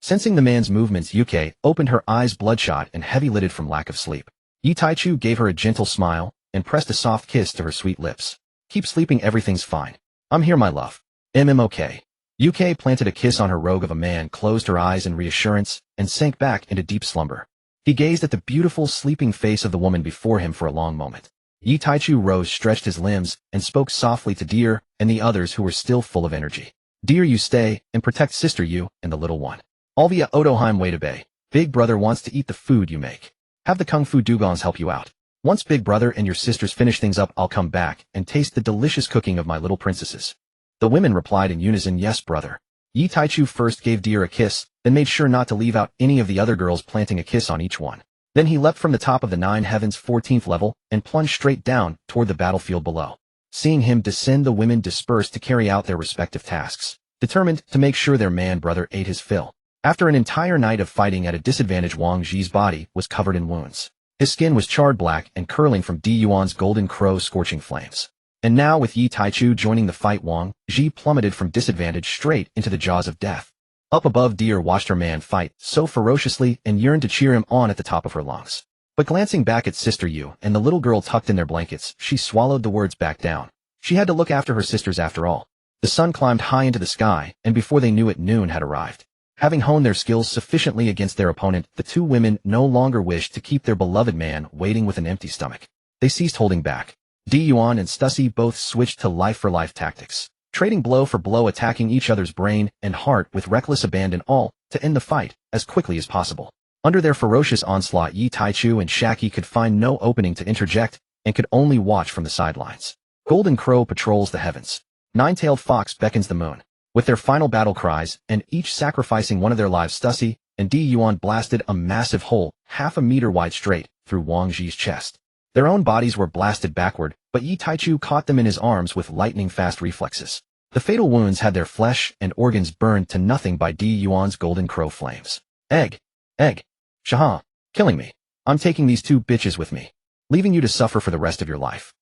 Sensing the man's movements, Yuke opened her eyes bloodshot and heavy-lidded from lack of sleep. Yi Taichu gave her a gentle smile and pressed a soft kiss to her sweet lips. "Keep sleeping, everything's fine. I'm here, my love. Okay." Yuke planted a kiss on her rogue of a man, closed her eyes in reassurance, and sank back into deep slumber. He gazed at the beautiful sleeping face of the woman before him for a long moment. Yi Taichu rose, stretched his limbs, and spoke softly to Deer and the others who were still full of energy. "Deer, you stay and protect Sister Yu and the little one. I'll via Otoheim way to Bay. Big brother wants to eat the food you make. Have the Kung Fu Dugons help you out. Once Big Brother and your sisters finish things up, I'll come back and taste the delicious cooking of my little princesses." The women replied in unison, "Yes, brother." Yi Taichu first gave Deer a kiss, then made sure not to leave out any of the other girls, planting a kiss on each one. Then he leapt from the top of the 9 Heavens 14th level and plunged straight down toward the battlefield below. Seeing him descend, the women dispersed to carry out their respective tasks, determined to make sure their man-brother ate his fill. After an entire night of fighting at a disadvantage, Wang Ji's body was covered in wounds. His skin was charred black and curling from Di Yuan's golden crow scorching flames. And now, with Yi Taichu joining the fight, Wang Ji plummeted from disadvantage straight into the jaws of death. Up above, Deer watched her man fight so ferociously and yearned to cheer him on at the top of her lungs. But glancing back at Sister Yu and the little girl tucked in their blankets, she swallowed the words back down. She had to look after her sisters after all. The sun climbed high into the sky, and before they knew it, noon had arrived. Having honed their skills sufficiently against their opponent, the two women no longer wished to keep their beloved man waiting with an empty stomach. They ceased holding back. Di Yuan and Stussy both switched to life-for-life tactics, trading blow for blow, attacking each other's brain and heart with reckless abandon, all to end the fight as quickly as possible. Under their ferocious onslaught, Yi Taichu and Shaki could find no opening to interject and could only watch from the sidelines. Golden Crow patrols the heavens. Nine-tailed Fox beckons the moon. With their final battle cries, and each sacrificing one of their lives, Stussy and Di Yuan blasted a massive hole, half a meter wide, straight through Wang Ji's chest. Their own bodies were blasted backward, but Yi Taichu caught them in his arms with lightning-fast reflexes. The fatal wounds had their flesh and organs burned to nothing by Di Yuan's golden crow flames. Egg. Shaha. Killing me. I'm taking these two bitches with me, leaving you to suffer for the rest of your life.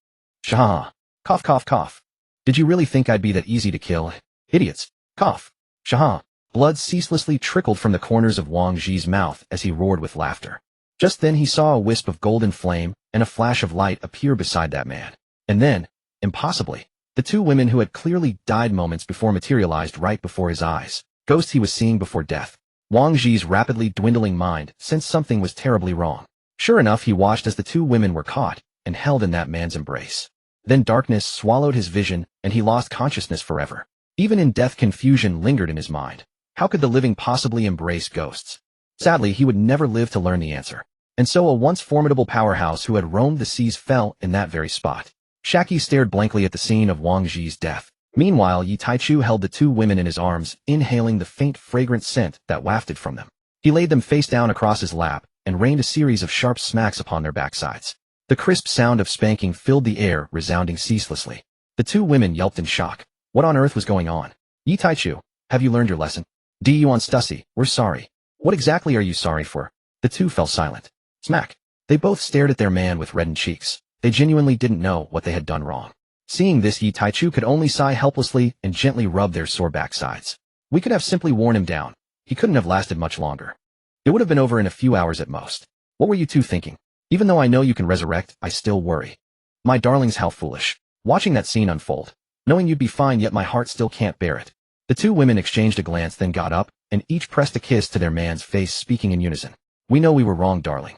Shaha. Cough, cough, cough. Did you really think I'd be that easy to kill? Idiots. Cough. Shaha. Blood ceaselessly trickled from the corners of Wang Ji's mouth as he roared with laughter. Just then he saw a wisp of golden flame and a flash of light appear beside that man. And then, impossibly, The two women who had clearly died moments before materialized right before his eyes. Ghosts he was seeing before death. Wang Ji's rapidly dwindling mind sensed something was terribly wrong. Sure enough, he watched as the two women were caught and held in that man's embrace. Then darkness swallowed his vision, and he lost consciousness forever. Even in death, confusion lingered in his mind. How could the living possibly embrace ghosts? Sadly, he would never live to learn the answer. And so a once formidable powerhouse who had roamed the seas fell in that very spot. Shaki stared blankly at the scene of Wang Ji's death. Meanwhile, Yi Taichu held the two women in his arms, inhaling the faint, fragrant scent that wafted from them. He laid them face down across his lap and rained a series of sharp smacks upon their backsides. The crisp sound of spanking filled the air, resounding ceaselessly. The two women yelped in shock. What on earth was going on? Yi Taichu, have you learned your lesson? Gion, Stussy, we're sorry. What exactly are you sorry for? The two fell silent. Smack. They both stared at their man with reddened cheeks. They genuinely didn't know what they had done wrong. Seeing this, Yi Taichu could only sigh helplessly and gently rub their sore backsides. We could have simply worn him down. He couldn't have lasted much longer. It would have been over in a few hours at most. What were you two thinking? Even though I know you can resurrect, I still worry. My darlings, how foolish. Watching that scene unfold. Knowing you'd be fine, yet my heart still can't bear it. The two women exchanged a glance, then got up, and each pressed a kiss to their man's face, speaking in unison. We know we were wrong, darling.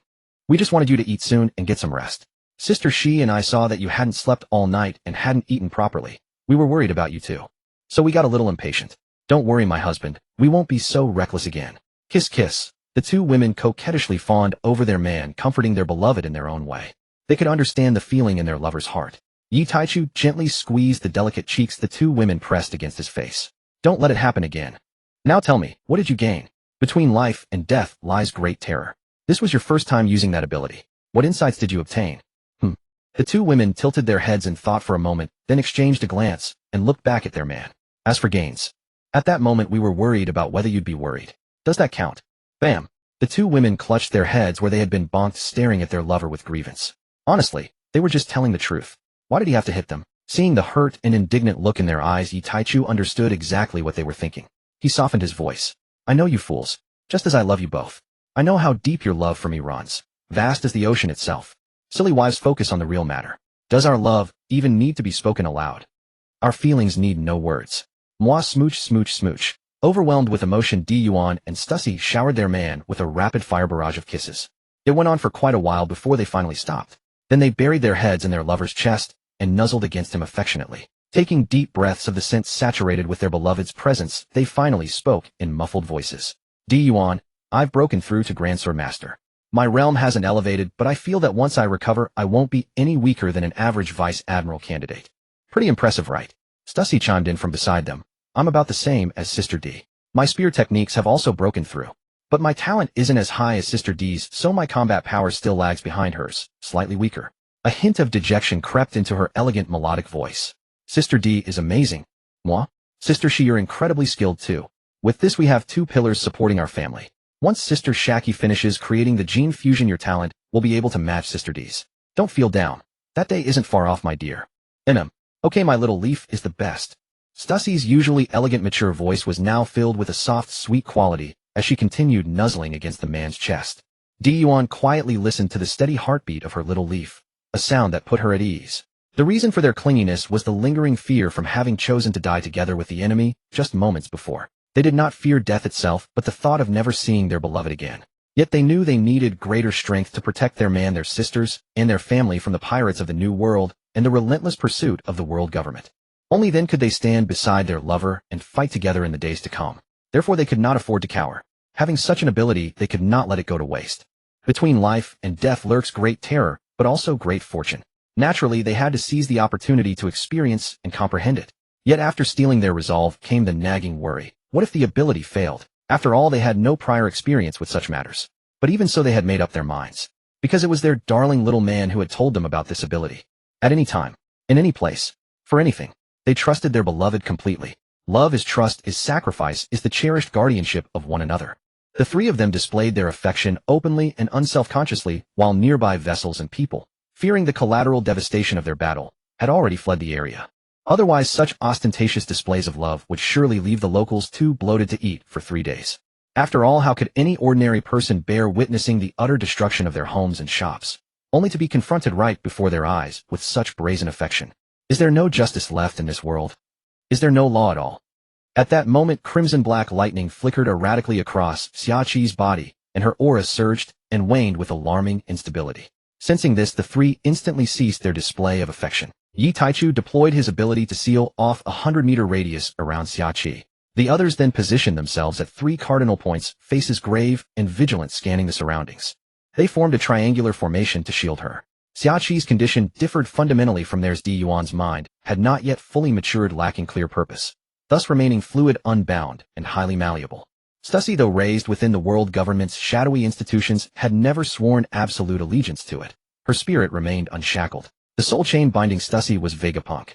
We just wanted you to eat soon and get some rest. Sister Shi and I saw that you hadn't slept all night and hadn't eaten properly. We were worried about you too. So we got a little impatient. Don't worry, my husband. We won't be so reckless again. Kiss, kiss. The two women coquettishly fawned over their man, comforting their beloved in their own way. They could understand the feeling in their lover's heart. Yi Taichu gently squeezed the delicate cheeks the two women pressed against his face. Don't let it happen again. Now tell me, what did you gain? Between life and death lies great terror. This was your first time using that ability. What insights did you obtain? The two women tilted their heads in thought for a moment, then exchanged a glance and looked back at their man. As for gains. At that moment we were worried about whether you'd be worried. Does that count? Bam. The two women clutched their heads where they had been bonked, staring at their lover with grievance. Honestly, they were just telling the truth. Why did he have to hit them? Seeing the hurt and indignant look in their eyes, Yi Taichu understood exactly what they were thinking. He softened his voice. I know you fools. Just as I love you both. I know how deep your love for me runs. Vast as the ocean itself. Silly wives, focus on the real matter. Does our love even need to be spoken aloud? Our feelings need no words. Moi smooch smooch smooch. Overwhelmed with emotion, Gion and Stussy showered their man with a rapid-fire barrage of kisses. It went on for quite a while before they finally stopped. Then they buried their heads in their lover's chest and nuzzled against him affectionately. Taking deep breaths of the scent saturated with their beloved's presence, they finally spoke in muffled voices. Gion, I've broken through to Grand Sword Master. My realm hasn't elevated, but I feel that once I recover, I won't be any weaker than an average Vice Admiral candidate. Pretty impressive, right? Stussy chimed in from beside them. I'm about the same as Sister D. My spear techniques have also broken through. But my talent isn't as high as Sister D's, so my combat power still lags behind hers, slightly weaker. A hint of dejection crept into her elegant melodic voice. Sister D is amazing. Moi? Sister Shi, you're incredibly skilled too. With this we have two pillars supporting our family. Once Sister Shaki finishes creating the gene fusion, your talent will be able to match Sister D's. Don't feel down. That day isn't far off, my dear. Okay, my little leaf is the best. Stussy's usually elegant, mature voice was now filled with a soft, sweet quality as she continued nuzzling against the man's chest. Gion quietly listened to the steady heartbeat of her little leaf, a sound that put her at ease. The reason for their clinginess was the lingering fear from having chosen to die together with the enemy just moments before. They did not fear death itself, but the thought of never seeing their beloved again. Yet they knew they needed greater strength to protect their man, their sisters, and their family from the pirates of the New World and the relentless pursuit of the world government. Only then could they stand beside their lover and fight together in the days to come. Therefore they could not afford to cower. Having such an ability, they could not let it go to waste. Between life and death lurks great terror, but also great fortune. Naturally, they had to seize the opportunity to experience and comprehend it. Yet after stealing their resolve came the nagging worry. What if the ability failed? After all, they had no prior experience with such matters. But even so, they had made up their minds. Because it was their darling little man who had told them about this ability. At any time, in any place, for anything, they trusted their beloved completely. Love is trust, is sacrifice, is the cherished guardianship of one another. The three of them displayed their affection openly and unselfconsciously, while nearby vessels and people, fearing the collateral devastation of their battle, had already fled the area. Otherwise, such ostentatious displays of love would surely leave the locals too bloated to eat for 3 days. After all, how could any ordinary person bear witnessing the utter destruction of their homes and shops, only to be confronted right before their eyes with such brazen affection? Is there no justice left in this world? Is there no law at all? At that moment, crimson-black lightning flickered erratically across Xiaqi's body, and her aura surged and waned with alarming instability. Sensing this, the three instantly ceased their display of affection. Yi Taichu deployed his ability to seal off a 100-meter radius around Xiaqi. The others then positioned themselves at 3 cardinal points, faces grave and vigilant, scanning the surroundings. They formed a triangular formation to shield her. Xiaqi's condition differed fundamentally from theirs. Yuan's mind had not yet fully matured, lacking clear purpose, thus remaining fluid, unbound, and highly malleable. Stussy, though raised within the world government's shadowy institutions, had never sworn absolute allegiance to it. Her spirit remained unshackled. The soul chain binding Stussy was Vegapunk.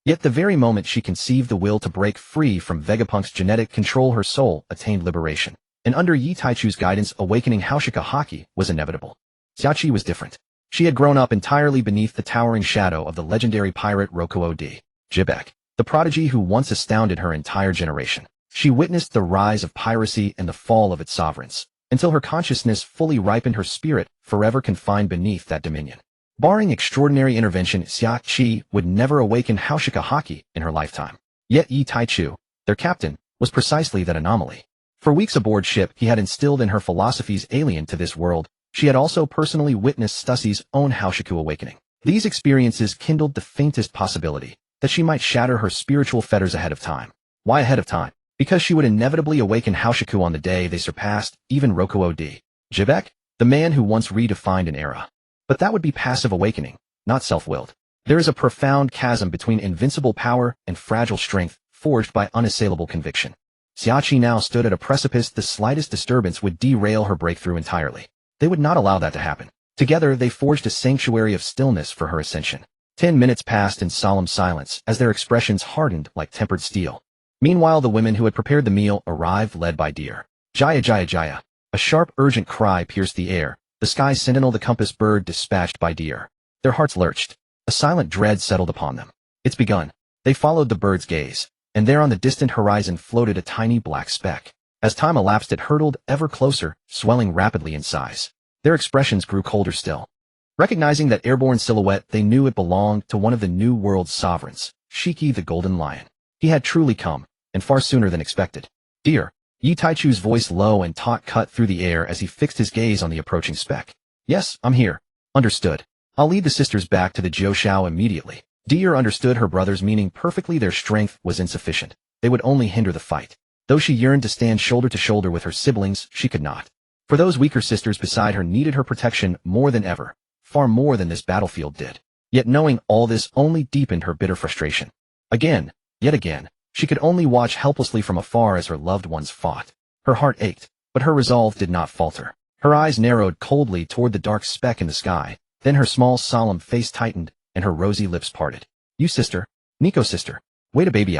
Yet the very moment she conceived the will to break free from Vegapunk's genetic control, her soul attained liberation. And under Yi Taichu's guidance, awakening Haushika Haki was inevitable. Xiaqi was different. She had grown up entirely beneath the towering shadow of the legendary pirate Rokuo D. Jibek, the prodigy who once astounded her entire generation. She witnessed the rise of piracy and the fall of its sovereigns, until her consciousness fully ripened, her spirit forever confined beneath that dominion. Barring extraordinary intervention, Xiaqiu would never awaken Haushika Haki in her lifetime. Yet Yi Taichu, their captain, was precisely that anomaly. For weeks aboard ship, he had instilled in her philosophies alien to this world. She had also personally witnessed Stussy's own Haushiku awakening. These experiences kindled the faintest possibility that she might shatter her spiritual fetters ahead of time. Why ahead of time? Because she would inevitably awaken Haushiku on the day they surpassed even Rokuo D. Jibek, the man who once redefined an era. But that would be passive awakening, not self-willed. There is a profound chasm between invincible power and fragile strength, forged by unassailable conviction. Xiaqi now stood at a precipice. The slightest disturbance would derail her breakthrough entirely. They would not allow that to happen. Together, they forged a sanctuary of stillness for her ascension. 10 minutes passed in solemn silence as their expressions hardened like tempered steel. Meanwhile, the women who had prepared the meal arrived, led by Deer. Jaya Jaya Jaya. A sharp, urgent cry pierced the air. The sky sentinel, the compass bird dispatched by Deer. Their hearts lurched. A silent dread settled upon them. It's begun. They followed the bird's gaze, and there on the distant horizon floated a tiny black speck. As time elapsed, it hurtled ever closer, swelling rapidly in size. Their expressions grew colder still. Recognizing that airborne silhouette, they knew it belonged to one of the New World's sovereigns, Shiki the Golden Lion. He had truly come, and far sooner than expected. Dear, Yi Taichu's voice low and taut cut through the air as he fixed his gaze on the approaching speck. Yes, I'm here. Understood. I'll lead the sisters back to the Jiushao immediately. Deer understood her brother's meaning perfectly. Their strength was insufficient. They would only hinder the fight. Though she yearned to stand shoulder to shoulder with her siblings, she could not. For those weaker sisters beside her needed her protection more than ever, far more than this battlefield did. Yet knowing all this only deepened her bitter frustration. Again, yet again, she could only watch helplessly from afar as her loved ones fought. Her heart ached, but her resolve did not falter. Her eyes narrowed coldly toward the dark speck in the sky, then her small, solemn face tightened, and her rosy lips parted. You sister, Nico sister, wait a baby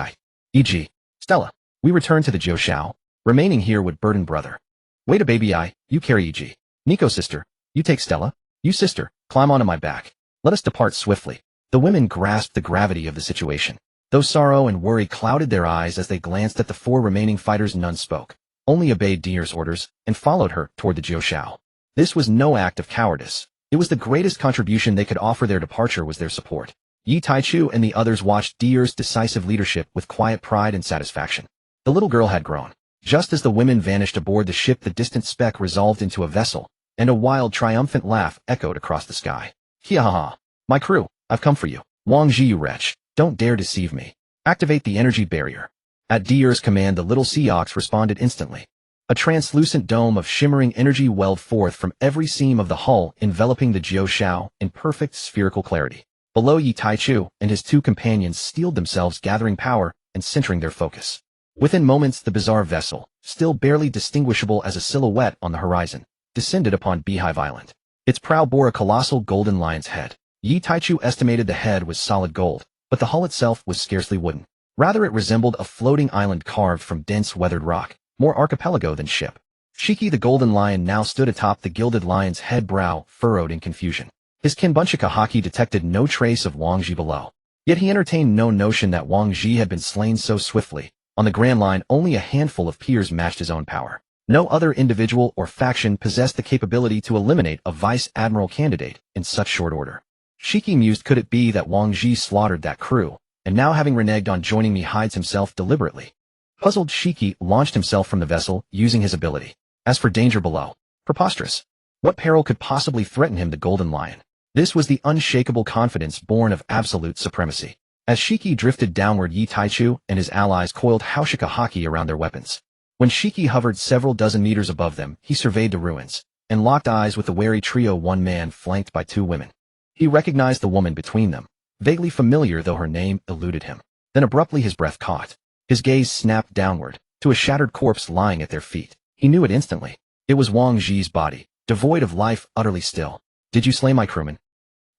e.g. Stella. We return to the Jiushao. Remaining here would burden brother. Wait a baby you carry e.g. Nico sister, you take Stella. You sister, climb onto my back. Let us depart swiftly. The women grasped the gravity of the situation. Though sorrow and worry clouded their eyes as they glanced at the 4 remaining fighters, none spoke, only obeyed Deer's orders, and followed her toward the Jiushao. This was no act of cowardice. It was the greatest contribution they could offer. Their departure was their support. Yi Taichu and the others watched Deer's decisive leadership with quiet pride and satisfaction. The little girl had grown. Just as the women vanished aboard the ship, the distant speck resolved into a vessel, and a wild, triumphant laugh echoed across the sky. Hiahaha. My crew, I've come for you. Wang Ji, you wretch. Don't dare deceive me. Activate the energy barrier. At Deer's command, the little sea ox responded instantly. A translucent dome of shimmering energy welled forth from every seam of the hull, enveloping the Jiushao in perfect spherical clarity. Below, Yi Taichu and his 2 companions steeled themselves, gathering power and centering their focus. Within moments, the bizarre vessel, still barely distinguishable as a silhouette on the horizon, descended upon Beehive Island. Its prow bore a colossal golden lion's head. Yi Taichu estimated the head was solid gold, but the hull itself was scarcely wooden. Rather, it resembled a floating island carved from dense weathered rock, more archipelago than ship. Shiki the Golden Lion now stood atop the gilded lion's head, brow furrowed in confusion. His Kinbunchika Haki detected no trace of Wang Ji below. Yet he entertained no notion that Wang Ji had been slain so swiftly. On the Grand Line, only a handful of peers matched his own power. No other individual or faction possessed the capability to eliminate a vice admiral candidate in such short order. Shiki mused, could it be that Wang Ji slaughtered that crew, and now having reneged on joining me hides himself deliberately? Puzzled, Shiki launched himself from the vessel, using his ability. As for danger below, preposterous. What peril could possibly threaten him, the Golden Lion? This was the unshakable confidence born of absolute supremacy. As Shiki drifted downward, Yi Taichu and his allies coiled Haushika Haki around their weapons. When Shiki hovered several dozen meters above them, he surveyed the ruins, and locked eyes with the wary trio, one man flanked by two women. He recognized the woman between them, vaguely familiar though her name eluded him. Then abruptly his breath caught. His gaze snapped downward, to a shattered corpse lying at their feet. He knew it instantly. It was Wang Ji's body, devoid of life, utterly still. Did you slay my crewman?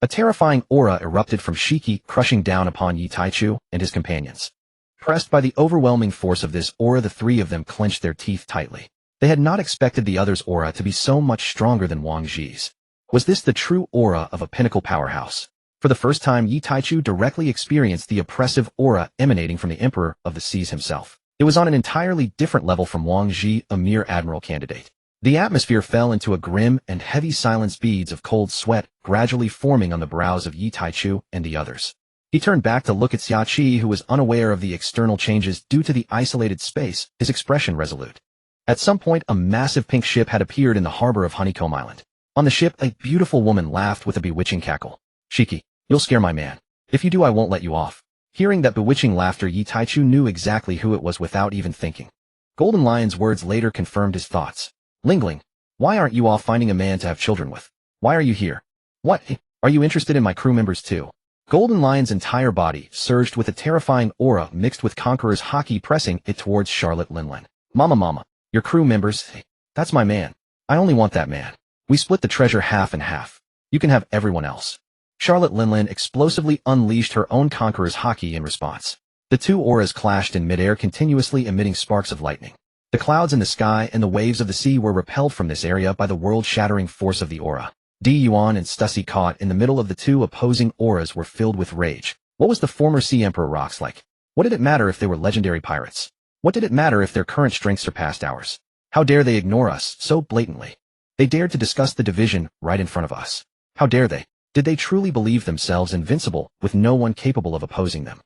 A terrifying aura erupted from Shiki, crushing down upon Yi Taichu and his companions. Pressed by the overwhelming force of this aura, the three of them clenched their teeth tightly. They had not expected the other's aura to be so much stronger than Wang Ji's. Was this the true aura of a pinnacle powerhouse? For the first time, Yi Taichu directly experienced the oppressive aura emanating from the Emperor of the Seas himself. It was on an entirely different level from Wang Ji, a mere Admiral candidate. The atmosphere fell into a grim and heavy silence, beads of cold sweat gradually forming on the brows of Yi Taichu and the others. He turned back to look at Xia Qi, who was unaware of the external changes due to the isolated space, his expression resolute. At some point, a massive pink ship had appeared in the harbor of Honeycomb Island. On the ship, a beautiful woman laughed with a bewitching cackle. Shiki, you'll scare my man. If you do, I won't let you off. Hearing that bewitching laughter, Yi Taichu knew exactly who it was without even thinking. Golden Lion's words later confirmed his thoughts. Lingling, why aren't you off finding a man to have children with? Why are you here? What? Are you interested in my crew members too? Golden Lion's entire body surged with a terrifying aura mixed with Conqueror's Haki, pressing it towards Charlotte Linlin. Mama, your crew members? That's my man. I only want that man. We split the treasure half and half. You can have everyone else. Charlotte Linlin explosively unleashed her own Conqueror's Haki in response. The two auras clashed in midair, continuously emitting sparks of lightning. The clouds in the sky and the waves of the sea were repelled from this area by the world-shattering force of the aura. Gion and Stussy, caught in the middle of the two opposing auras, were filled with rage. What was the former Sea Emperor rocks like? What did it matter if they were legendary pirates? What did it matter if their current strength surpassed ours? How dare they ignore us so blatantly? They dared to discuss the division right in front of us. How dare they? Did they truly believe themselves invincible, with no one capable of opposing them?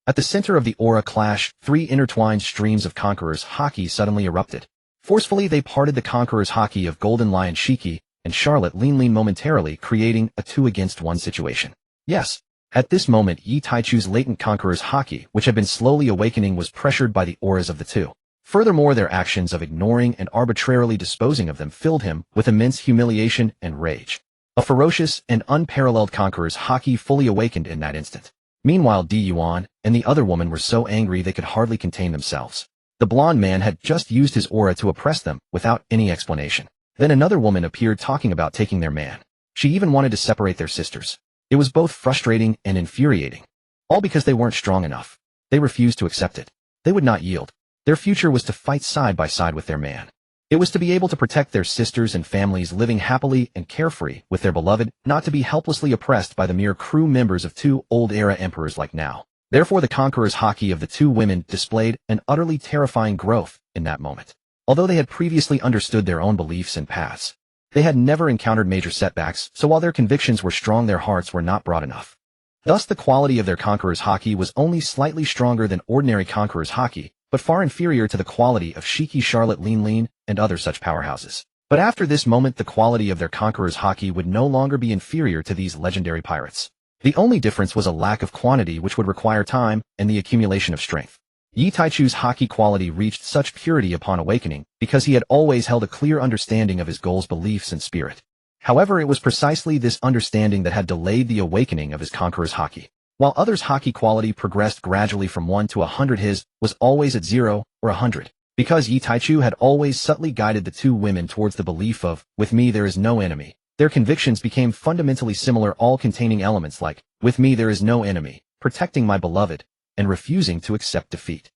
At the center of the aura clash, three intertwined streams of Conqueror's Haki suddenly erupted. Forcefully they parted the Conqueror's Haki of Golden Lion Shiki and Charlotte Linlin, momentarily creating a 2-against-1 situation. Yes, at this moment Yi Taichu's latent Conqueror's Haki, which had been slowly awakening, was pressured by the auras of the two. Furthermore, their actions of ignoring and arbitrarily disposing of them filled him with immense humiliation and rage. A ferocious and unparalleled Conqueror's Haki fully awakened in that instant. Meanwhile, Di Yuan and the other woman were so angry they could hardly contain themselves. The blonde man had just used his aura to oppress them without any explanation. Then another woman appeared, talking about taking their man. She even wanted to separate their sisters. It was both frustrating and infuriating. All because they weren't strong enough. They refused to accept it. They would not yield. Their future was to fight side by side with their man. It was to be able to protect their sisters and families, living happily and carefree with their beloved, not to be helplessly oppressed by the mere crew members of two old-era emperors like now. Therefore, the Conqueror's Haki of the two women displayed an utterly terrifying growth in that moment. Although they had previously understood their own beliefs and paths, they had never encountered major setbacks, so while their convictions were strong, their hearts were not broad enough. Thus, the quality of their Conqueror's Haki was only slightly stronger than ordinary Conqueror's Haki, but far inferior to the quality of Shiki, Charlotte Linlin, and other such powerhouses. But after this moment, the quality of their Conqueror's Haki would no longer be inferior to these legendary pirates. The only difference was a lack of quantity, which would require time and the accumulation of strength. Yi Taichu's Haki quality reached such purity upon awakening because he had always held a clear understanding of his goals, beliefs, and spirit. However, it was precisely this understanding that had delayed the awakening of his Conqueror's Haki. While others' Haki quality progressed gradually from 1 to 100, his was always at 0 or 100. Because Yi Taichu had always subtly guided the two women towards the belief of, with me there is no enemy, their convictions became fundamentally similar, all containing elements like, with me there is no enemy, protecting my beloved, and refusing to accept defeat.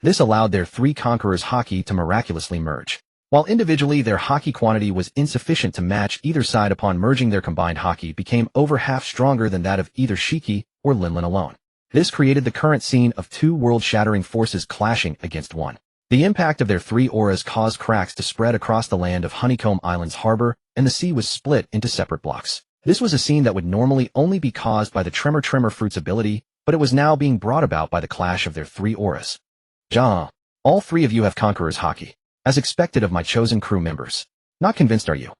This allowed their three Conquerors' Haki to miraculously merge. While individually their Haki quantity was insufficient to match either side, upon merging their combined Haki became over half stronger than that of either Shiki or Linlin alone. This created the current scene of two world-shattering forces clashing against one. The impact of their three auras caused cracks to spread across the land of Honeycomb Island's harbor, and the sea was split into separate blocks. This was a scene that would normally only be caused by the Tremor Fruit's ability, but it was now being brought about by the clash of their three auras. Gion, all three of you have Conqueror's Haki, as expected of my chosen crew members. Not convinced, are you?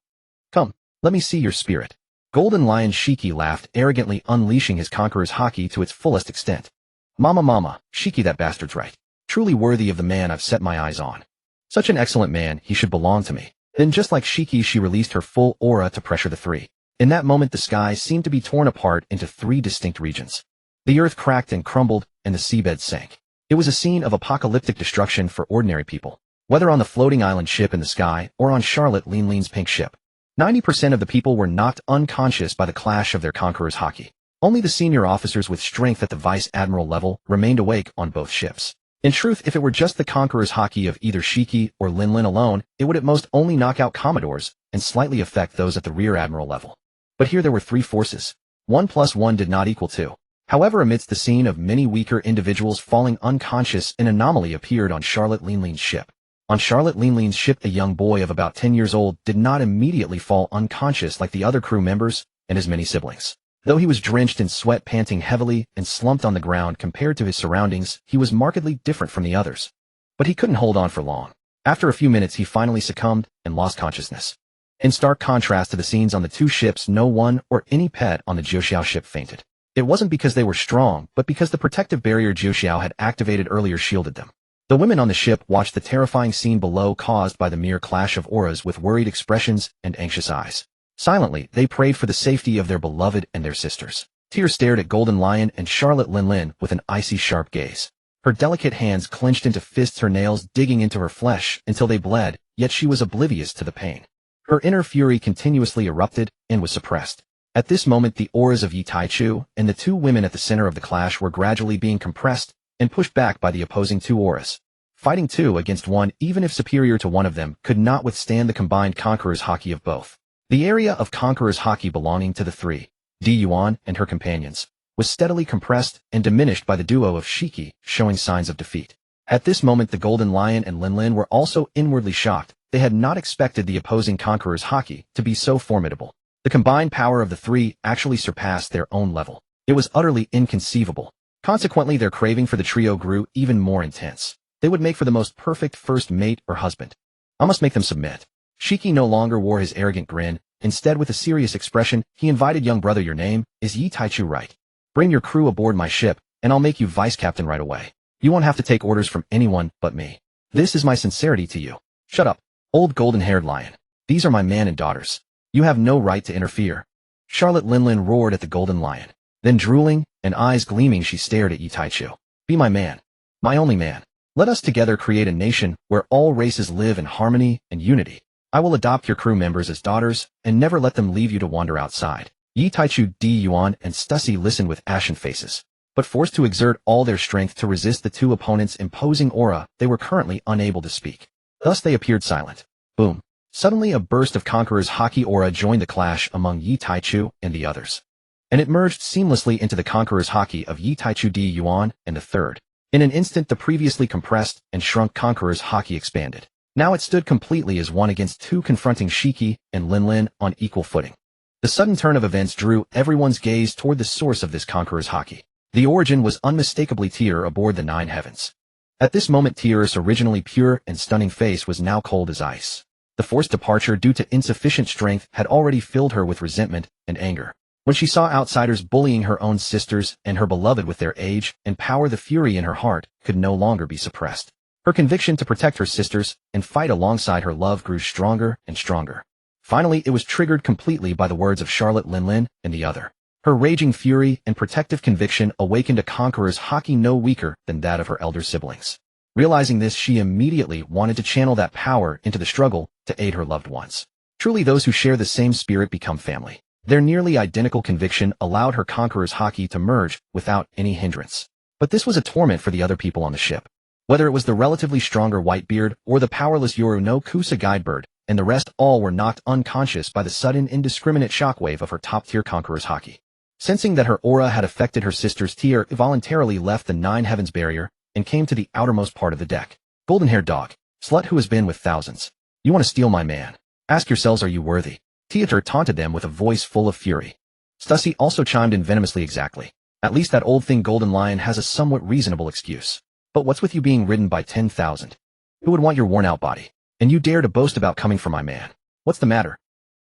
Come, let me see your spirit. Golden Lion Shiki laughed, arrogantly unleashing his Conqueror's Haki to its fullest extent. Mama, Shiki, that bastard's right. Truly worthy of the man I've set my eyes on. Such an excellent man, he should belong to me. Then just like Shiki, she released her full aura to pressure the three. In that moment, the sky seemed to be torn apart into three distinct regions. The earth cracked and crumbled, and the seabed sank. It was a scene of apocalyptic destruction for ordinary people, whether on the floating island ship in the sky or on Charlotte Linlin's pink ship. 90% of the people were knocked unconscious by the clash of their Conqueror's Haki. Only the senior officers with strength at the Vice Admiral level remained awake on both ships. In truth, if it were just the Conqueror's Haki of either Shiki or Linlin alone, it would at most only knock out Commodores and slightly affect those at the Rear Admiral level. But here there were three forces. 1 + 1 did not equal 2. However, amidst the scene of many weaker individuals falling unconscious, an anomaly appeared on Charlotte Linlin's ship. On Charlotte Linlin's ship, a young boy of about 10 years old did not immediately fall unconscious like the other crew members and his many siblings. Though he was drenched in sweat, panting heavily, and slumped on the ground compared to his surroundings, he was markedly different from the others. But he couldn't hold on for long. After a few minutes, he finally succumbed and lost consciousness. In stark contrast to the scenes on the two ships, no one or any pet on the Jiuxiao ship fainted. It wasn't because they were strong, but because the protective barrier Jiuxiao had activated earlier shielded them. The women on the ship watched the terrifying scene below caused by the mere clash of auras with worried expressions and anxious eyes. Silently, they prayed for the safety of their beloved and their sisters. Tears stared at Golden Lion and Charlotte Linlin with an icy sharp gaze. Her delicate hands clenched into fists, her nails digging into her flesh until they bled, yet she was oblivious to the pain. Her inner fury continuously erupted and was suppressed. At this moment, the auras of Yi Taichu and the two women at the center of the clash were gradually being compressed and pushed back by the opposing two auras. Fighting two against one, even if superior to one of them, could not withstand the combined Conqueror's Haki of both. The area of Conqueror's Haki belonging to the three, Gion and her companions, was steadily compressed and diminished by the duo of Shiki showing signs of defeat. At this moment, the Golden Lion and Linlin were also inwardly shocked. They had not expected the opposing Conqueror's Haki to be so formidable. The combined power of the three actually surpassed their own level. It was utterly inconceivable. Consequently, their craving for the trio grew even more intense. They would make for the most perfect first mate or husband. I must make them submit. Shiki no longer wore his arrogant grin. Instead, with a serious expression, he invited young brother, your name is Yi Taichu, right? Bring your crew aboard my ship, and I'll make you vice captain right away. You won't have to take orders from anyone but me. This is my sincerity to you. Shut up, old golden-haired lion. These are my man and daughters. You have no right to interfere. Charlotte Linlin roared at the Golden Lion. Then drooling and eyes gleaming, she stared at Yi Taichu. Be my man. My only man. Let us together create a nation where all races live in harmony and unity. I will adopt your crew members as daughters and never let them leave you to wander outside. Yi Taichu, Yuan, and Stussy listened with ashen faces. But forced to exert all their strength to resist the two opponents' imposing aura, they were currently unable to speak. Thus they appeared silent. Boom. Suddenly a burst of Conqueror's Haki aura joined the clash among Yi Taichu and the others. And it merged seamlessly into the Conqueror's Haki of Yi Taichu, Yuan, and the third. In an instant, the previously compressed and shrunk Conqueror's Haki expanded. Now it stood completely as one against two, confronting Shiki and Linlin on equal footing. The sudden turn of events drew everyone's gaze toward the source of this Conqueror's Haki. The origin was unmistakably Tyr aboard the Nine Heavens. At this moment, Tyr's originally pure and stunning face was now cold as ice. The forced departure due to insufficient strength had already filled her with resentment and anger. When she saw outsiders bullying her own sisters and her beloved with their age and power, the fury in her heart could no longer be suppressed. Her conviction to protect her sisters and fight alongside her love grew stronger and stronger. Finally, it was triggered completely by the words of Charlotte Linlin and the other. Her raging fury and protective conviction awakened a Conqueror's Haki no weaker than that of her elder siblings. Realizing this, she immediately wanted to channel that power into the struggle to aid her loved ones. Truly, those who share the same spirit become family. Their nearly identical conviction allowed her Conqueror's Haki to merge without any hindrance. But this was a torment for the other people on the ship. Whether it was the relatively stronger Whitebeard or the powerless Yoru no Kusa Guidebird, and the rest, all were knocked unconscious by the sudden indiscriminate shockwave of her top-tier Conqueror's Haki. Sensing that her aura had affected her sister's, Tyr voluntarily left the Nine Heavens barrier and came to the outermost part of the deck. Golden-haired dog, slut who has been with thousands. You want to steal my man? Ask yourselves, are you worthy? Theater taunted them with a voice full of fury. Stussy also chimed in venomously. Exactly. At least that old thing Golden Lion has a somewhat reasonable excuse. But what's with you being ridden by 10,000? Who would want your worn-out body? And you dare to boast about coming for my man. What's the matter?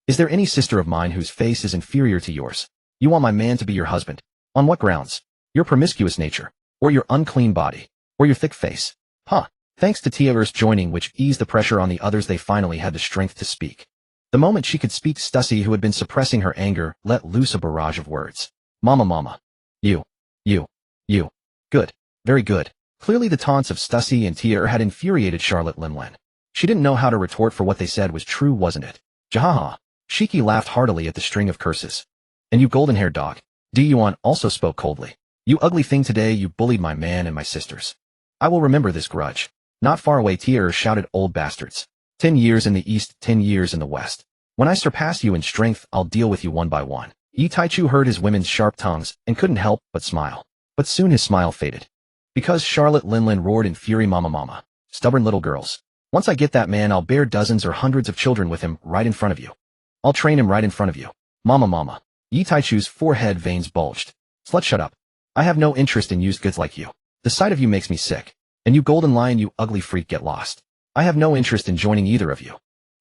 Is there any sister of mine whose face is inferior to yours? You want my man to be your husband? On what grounds? Your promiscuous nature? Or your unclean body? Or your thick face? Huh. Thanks to Tia's joining, which eased the pressure on the others, they finally had the strength to speak. The moment she could speak, Stussy, who had been suppressing her anger, let loose a barrage of words. Mama. You. Good. Very good. Clearly the taunts of Stussy and Tia had infuriated Charlotte Linlin. She didn't know how to retort, for what they said was true, wasn't it? Jahaha. Shiki laughed heartily at the string of curses. And you golden-haired dog. Gion also spoke coldly. You ugly thing, today you bullied my man and my sisters. I will remember this grudge. Not far away, Tia shouted, old bastards. 10 years in the east, 10 years in the west. When I surpass you in strength, I'll deal with you one by one. Yi Taichu heard his women's sharp tongues and couldn't help but smile. But soon his smile faded. Because Charlotte Linlin roared in fury, Mama. Stubborn little girls. Once I get that man, I'll bear dozens or hundreds of children with him right in front of you. I'll train him right in front of you. Mama. Yi Taichu's forehead veins bulged. Slut, shut up. I have no interest in used goods like you. The sight of you makes me sick. And you Golden Lion, you ugly freak, get lost. I have no interest in joining either of you.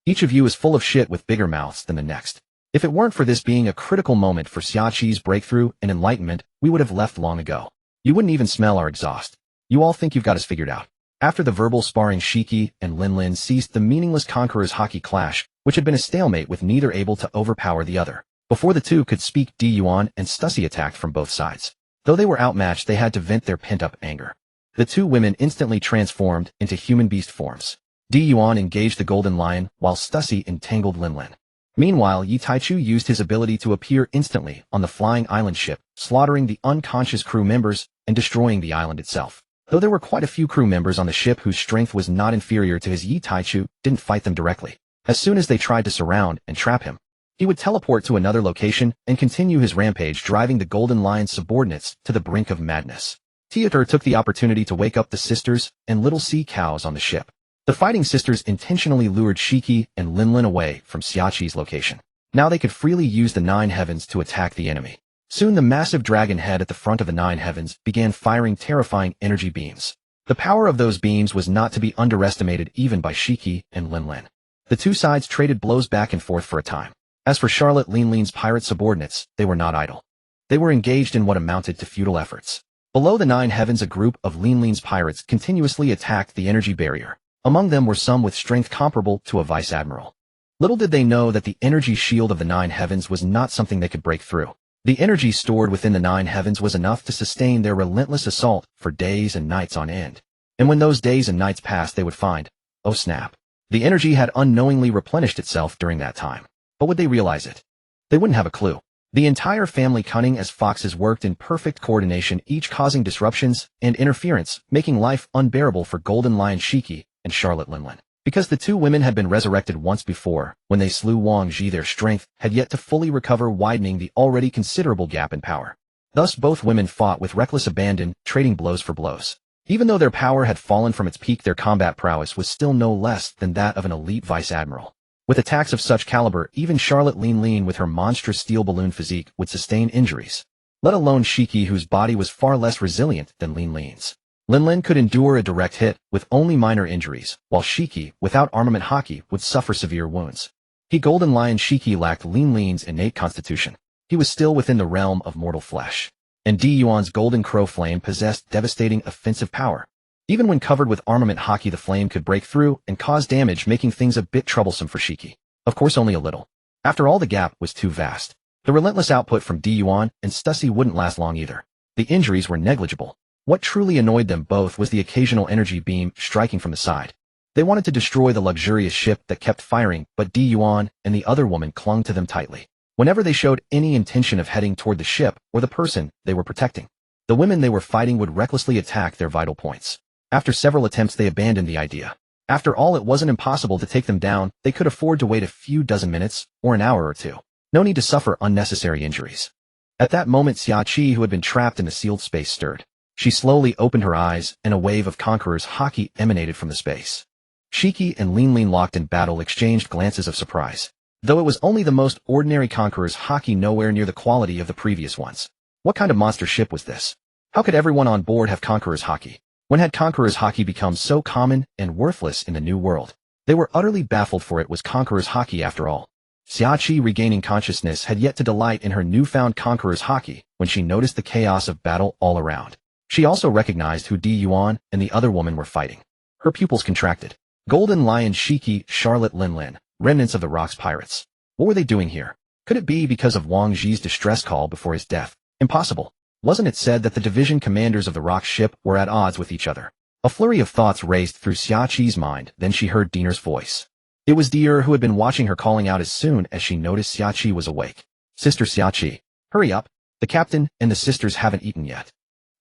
Each of you is full of shit with bigger mouths than the next. If it weren't for this being a critical moment for Xiaqi's breakthrough and enlightenment, we would have left long ago. You wouldn't even smell our exhaust. You all think you've got us figured out. After the verbal sparring, Shiki and Linlin ceased the meaningless conqueror's hockey clash, which had been a stalemate with neither able to overpower the other. Before the two could speak, Yuan and Stussy attacked from both sides. Though they were outmatched, they had to vent their pent-up anger. The two women instantly transformed into human beast forms. Yuan engaged the Golden Lion, while Stussy entangled Linlin. Meanwhile, Yi Taichu used his ability to appear instantly on the flying island ship, slaughtering the unconscious crew members and destroying the island itself. Though there were quite a few crew members on the ship whose strength was not inferior to his, Yi Taichu didn't fight them directly. As soon as they tried to surround and trap him, he would teleport to another location and continue his rampage, driving the Golden Lion's subordinates to the brink of madness. Theater took the opportunity to wake up the sisters and little sea cows on the ship. The fighting sisters intentionally lured Shiki and Linlin away from Xiaqi's location. Now they could freely use the Nine Heavens to attack the enemy. Soon the massive dragon head at the front of the Nine Heavens began firing terrifying energy beams. The power of those beams was not to be underestimated even by Shiki and Linlin. The two sides traded blows back and forth for a time. As for Charlotte Linlin's pirate subordinates, they were not idle. They were engaged in what amounted to futile efforts. Below the Nine Heavens, a group of Linlin's pirates continuously attacked the energy barrier. Among them were some with strength comparable to a vice admiral. Little did they know that the energy shield of the Nine Heavens was not something they could break through. The energy stored within the Nine Heavens was enough to sustain their relentless assault for days and nights on end. And when those days and nights passed, they would find, oh snap, the energy had unknowingly replenished itself during that time. But would they realize it? They wouldn't have a clue. The entire family, cunning as foxes, worked in perfect coordination, each causing disruptions and interference, making life unbearable for Golden Lion Shiki and Charlotte Linlin. Because the two women had been resurrected once before, when they slew Wang Ji, their strength had yet to fully recover, widening the already considerable gap in power. Thus both women fought with reckless abandon, trading blows for blows. Even though their power had fallen from its peak, their combat prowess was still no less than that of an elite vice admiral. With attacks of such caliber, even Charlotte Linlin with her monstrous steel balloon physique would sustain injuries. Let alone Shiki, whose body was far less resilient than Linlin's. Linlin could endure a direct hit with only minor injuries, while Shiki, without armament hockey, would suffer severe wounds. Golden Lion Shiki lacked Linlin's innate constitution. He was still within the realm of mortal flesh. And Yuan's Golden Crow Flame possessed devastating offensive power. Even when covered with armament hockey, the flame could break through and cause damage, making things a bit troublesome for Shiki. Of course, only a little. After all, the gap was too vast. The relentless output from Yuan and Stussy wouldn't last long either. The injuries were negligible. What truly annoyed them both was the occasional energy beam striking from the side. They wanted to destroy the luxurious ship that kept firing, but Yuan and the other woman clung to them tightly. Whenever they showed any intention of heading toward the ship or the person they were protecting, the women they were fighting would recklessly attack their vital points. After several attempts, they abandoned the idea. After all, it wasn't impossible to take them down. They could afford to wait a few dozen minutes or an hour or two. No need to suffer unnecessary injuries. At that moment, Xiaqi, who had been trapped in the sealed space, stirred. She slowly opened her eyes, and a wave of conqueror's hockey emanated from the space. Shiki and Linlin, locked in battle, exchanged glances of surprise. though it was only the most ordinary conqueror's haki, nowhere near the quality of the previous ones. What kind of monster ship was this? How could everyone on board have conqueror's haki? When had conqueror's haki become so common and worthless in the new world? They were utterly baffled, for it was conqueror's haki after all. Xiaoqi, regaining consciousness, had yet to delight in her newfound conqueror's haki when she noticed the chaos of battle all around. She also recognized who Gion and the other woman were fighting. Her pupils contracted. Golden Lion Shiki, Charlotte Linlin, remnants of the Rocks pirates. What were they doing here? Could it be because of Wang Ji's distress call before his death? Impossible. Wasn't it said that the division commanders of the Rock ship were at odds with each other? A flurry of thoughts raced through Xiaoqi's mind, then she heard Diner's voice. It was Dier, who had been watching her, calling out as soon as she noticed Xiaoqi was awake. Sister Xiaoqi, hurry up. The captain and the sisters haven't eaten yet.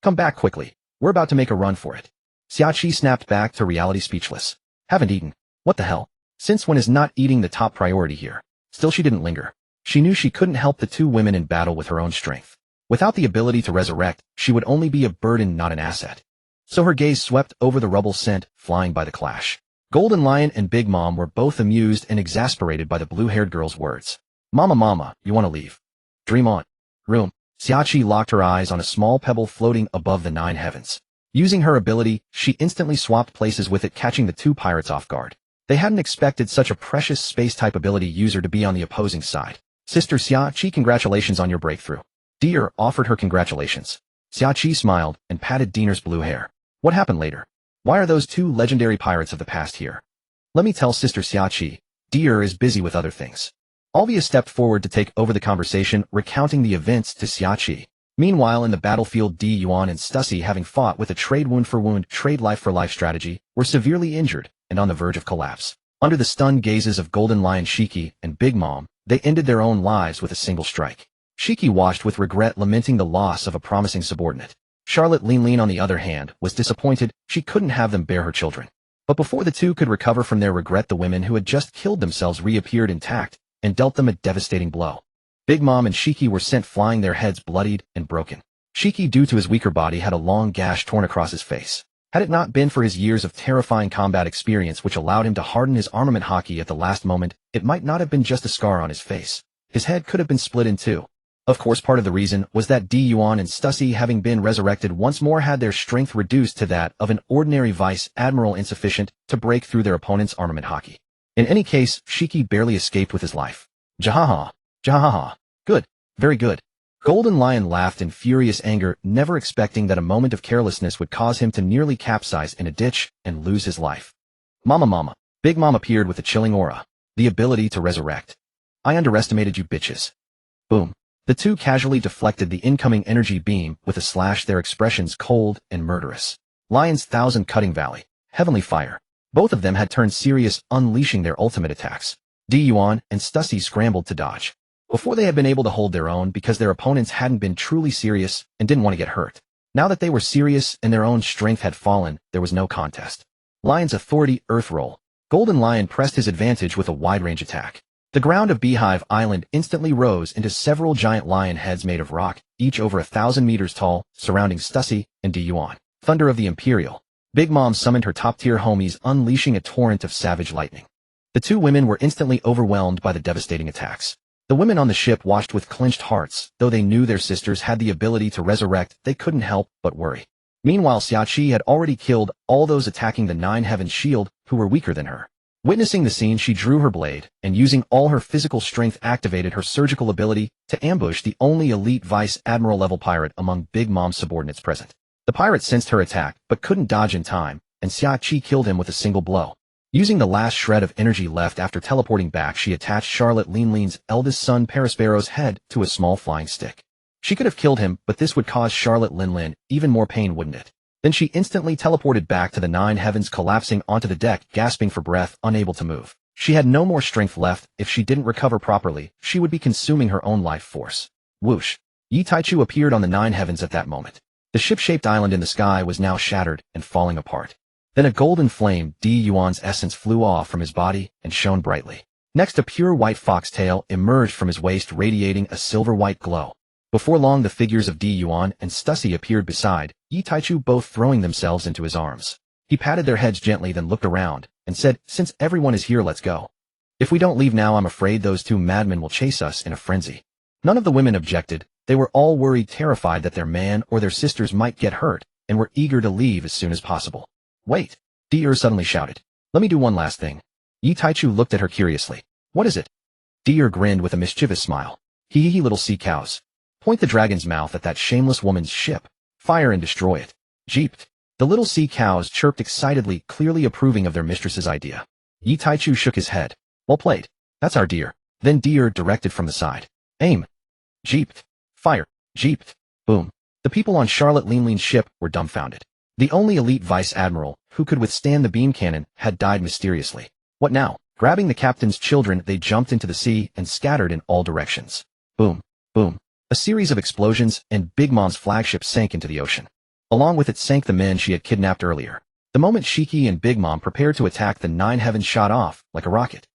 Come back quickly. We're about to make a run for it. Xiaoqi snapped back to reality, speechless. Haven't eaten? What the hell? Since when is not eating the top priority here? Still, she didn't linger. She knew she couldn't help the two women in battle with her own strength. Without the ability to resurrect, she would only be a burden, not an asset. So her gaze swept over the rubble, sent flying by the clash. Golden Lion and Big Mom were both amused and exasperated by the blue-haired girl's words. Mama, you want to leave? Dream on. Room. Xiaoqi locked her eyes on a small pebble floating above the 9 heavens. Using her ability, she instantly swapped places with it, catching the two pirates off guard. They hadn't expected such a precious space-type ability user to be on the opposing side. Sister Xiaoqi, congratulations on your breakthrough. Dier offered her congratulations. Xiaoqi smiled and patted Diner's blue hair. What happened later? Why are those two legendary pirates of the past here? Let me tell Sister Xiaoqi. Dier is busy with other things. Alvia stepped forward to take over the conversation, recounting the events to Xiaoqi. Meanwhile, in the battlefield, Gion and Stussy, having fought with a trade wound for wound, trade life for life strategy, were severely injured and on the verge of collapse. Under the stunned gazes of Golden Lion Shiki and Big Mom, they ended their own lives with a single strike. Shiki watched with regret, lamenting the loss of a promising subordinate. Charlotte Linlin, on the other hand, was disappointed. She couldn't have them bear her children. But before the two could recover from their regret, the women who had just killed themselves reappeared intact and dealt them a devastating blow. Big Mom and Shiki were sent flying, their heads bloodied and broken. Shiki, due to his weaker body, had a long gash torn across his face. Had it not been for his years of terrifying combat experience, which allowed him to harden his armament haki at the last moment, it might not have been just a scar on his face. His head could have been split in two. Of course, part of the reason was that Gion and Stussy, having been resurrected once more, had their strength reduced to that of an ordinary vice admiral, insufficient to break through their opponent's armament haki. In any case, Shiki barely escaped with his life. Jahaha. Jahaha. Good. Very good. Golden Lion laughed in furious anger, never expecting that a moment of carelessness would cause him to nearly capsize in a ditch and lose his life. Mama. Big Mom appeared with a chilling aura. The ability to resurrect. I underestimated you bitches. Boom. The two casually deflected the incoming energy beam with a slash, their expressions cold and murderous. Lion's Thousand Cutting Valley. Heavenly Fire. Both of them had turned serious, unleashing their ultimate attacks. Gion and Stussy scrambled to dodge. Before, they had been able to hold their own because their opponents hadn't been truly serious and didn't want to get hurt. Now that they were serious and their own strength had fallen, there was no contest. Lion's Authority Earth Roll. Golden Lion pressed his advantage with a wide-range attack. The ground of Beehive Island instantly rose into several giant lion heads made of rock, each over 1,000 meters tall, surrounding Stussy and Gion. Thunder of the Imperial. Big Mom summoned her top-tier homies, unleashing a torrent of savage lightning. The two women were instantly overwhelmed by the devastating attacks. The women on the ship watched with clenched hearts. Though they knew their sisters had the ability to resurrect, they couldn't help but worry. Meanwhile, Xiaoqi had already killed all those attacking the 9 Heavens shield who were weaker than her. Witnessing the scene, she drew her blade, and using all her physical strength, activated her surgical ability to ambush the only elite Vice Admiral level pirate among Big Mom's subordinates present. The pirate sensed her attack, but couldn't dodge in time, and Xiaoqi killed him with a single blow. Using the last shred of energy left after teleporting back, she attached Charlotte Linlin's eldest son Perospero's head to a small flying stick. She could have killed him, but this would cause Charlotte Linlin even more pain, wouldn't it? Then she instantly teleported back to the 9 Heavens, collapsing onto the deck, gasping for breath, unable to move. She had no more strength left. If she didn't recover properly, she would be consuming her own life force. Whoosh! Yi Taichu appeared on the 9 Heavens at that moment. The ship-shaped island in the sky was now shattered and falling apart. Then a golden flame, Yuan's essence, flew off from his body and shone brightly. Next, a pure white foxtail emerged from his waist, radiating a silver-white glow. Before long, the figures of Yuan and Stussy appeared beside Yi Taichu, both throwing themselves into his arms. He patted their heads gently, then looked around and said, "Since everyone is here, let's go." If we don't leave now, I'm afraid those two madmen will chase us in a frenzy. None of the women objected. They were all worried, terrified that their man or their sisters might get hurt, and were eager to leave as soon as possible. Wait! Dier suddenly shouted. Let me do one last thing. Yi Taichu looked at her curiously. What is it? Dier grinned with a mischievous smile. Hee little sea cows. Point the dragon's mouth at that shameless woman's ship. Fire and destroy it. Jeeped. The little sea cows chirped excitedly, clearly approving of their mistress's idea. Yi Taichu shook his head. Well played. That's our Dier. Then Dier directed from the side. Aim. Jeeped. Fire. Jeeped. Boom. The people on Charlotte Linlein's ship were dumbfounded. The only elite vice admiral who could withstand the beam cannon had died mysteriously. What now? Grabbing the captain's children, they jumped into the sea and scattered in all directions. Boom. Boom. A series of explosions, and Big Mom's flagship sank into the ocean. Along with it sank the men she had kidnapped earlier. The moment Shiki and Big Mom prepared to attack, the Nine Heavens shot off like a rocket.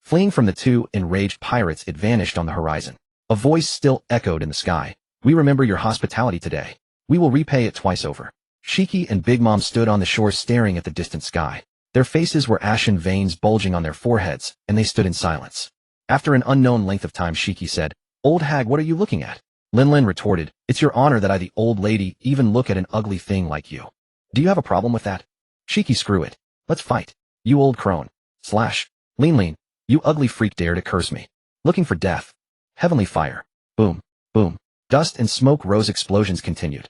Fleeing from the two enraged pirates, it vanished on the horizon. A voice still echoed in the sky. We remember your hospitality today. We will repay it twice over. Shiki and Big Mom stood on the shore staring at the distant sky. Their faces were ashen, veins bulging on their foreheads, and they stood in silence. After an unknown length of time, Shiki said, Old hag, what are you looking at? Linlin retorted, It's your honor that I, the old lady, even look at an ugly thing like you. Do you have a problem with that? Shiki, screw it. Let's fight. You old crone. Linlin, you ugly freak, dare to curse me. Looking for death. Heavenly fire. Boom. Boom. Dust and smoke rose. Explosions continued.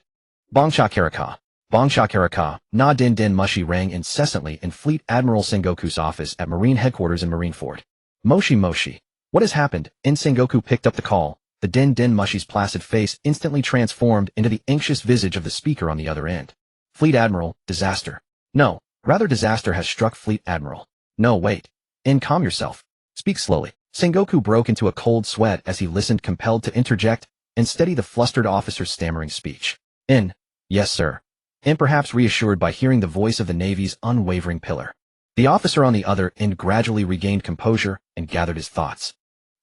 Bongcha Karaka, Na Din Din Mushi rang incessantly in Fleet Admiral Sengoku's office at Marine Headquarters in Marineford. Moshi. What has happened? Sengoku picked up the call. The Din Din Mushi's placid face instantly transformed into the anxious visage of the speaker on the other end. Fleet Admiral, disaster. No, rather disaster has struck Fleet Admiral. No, wait. Calm yourself. Speak slowly. Sengoku broke into a cold sweat as he listened, compelled to interject and steady the flustered officer's stammering speech. Yes, sir. And perhaps reassured by hearing the voice of the Navy's unwavering pillar. The officer on the other end gradually regained composure and gathered his thoughts.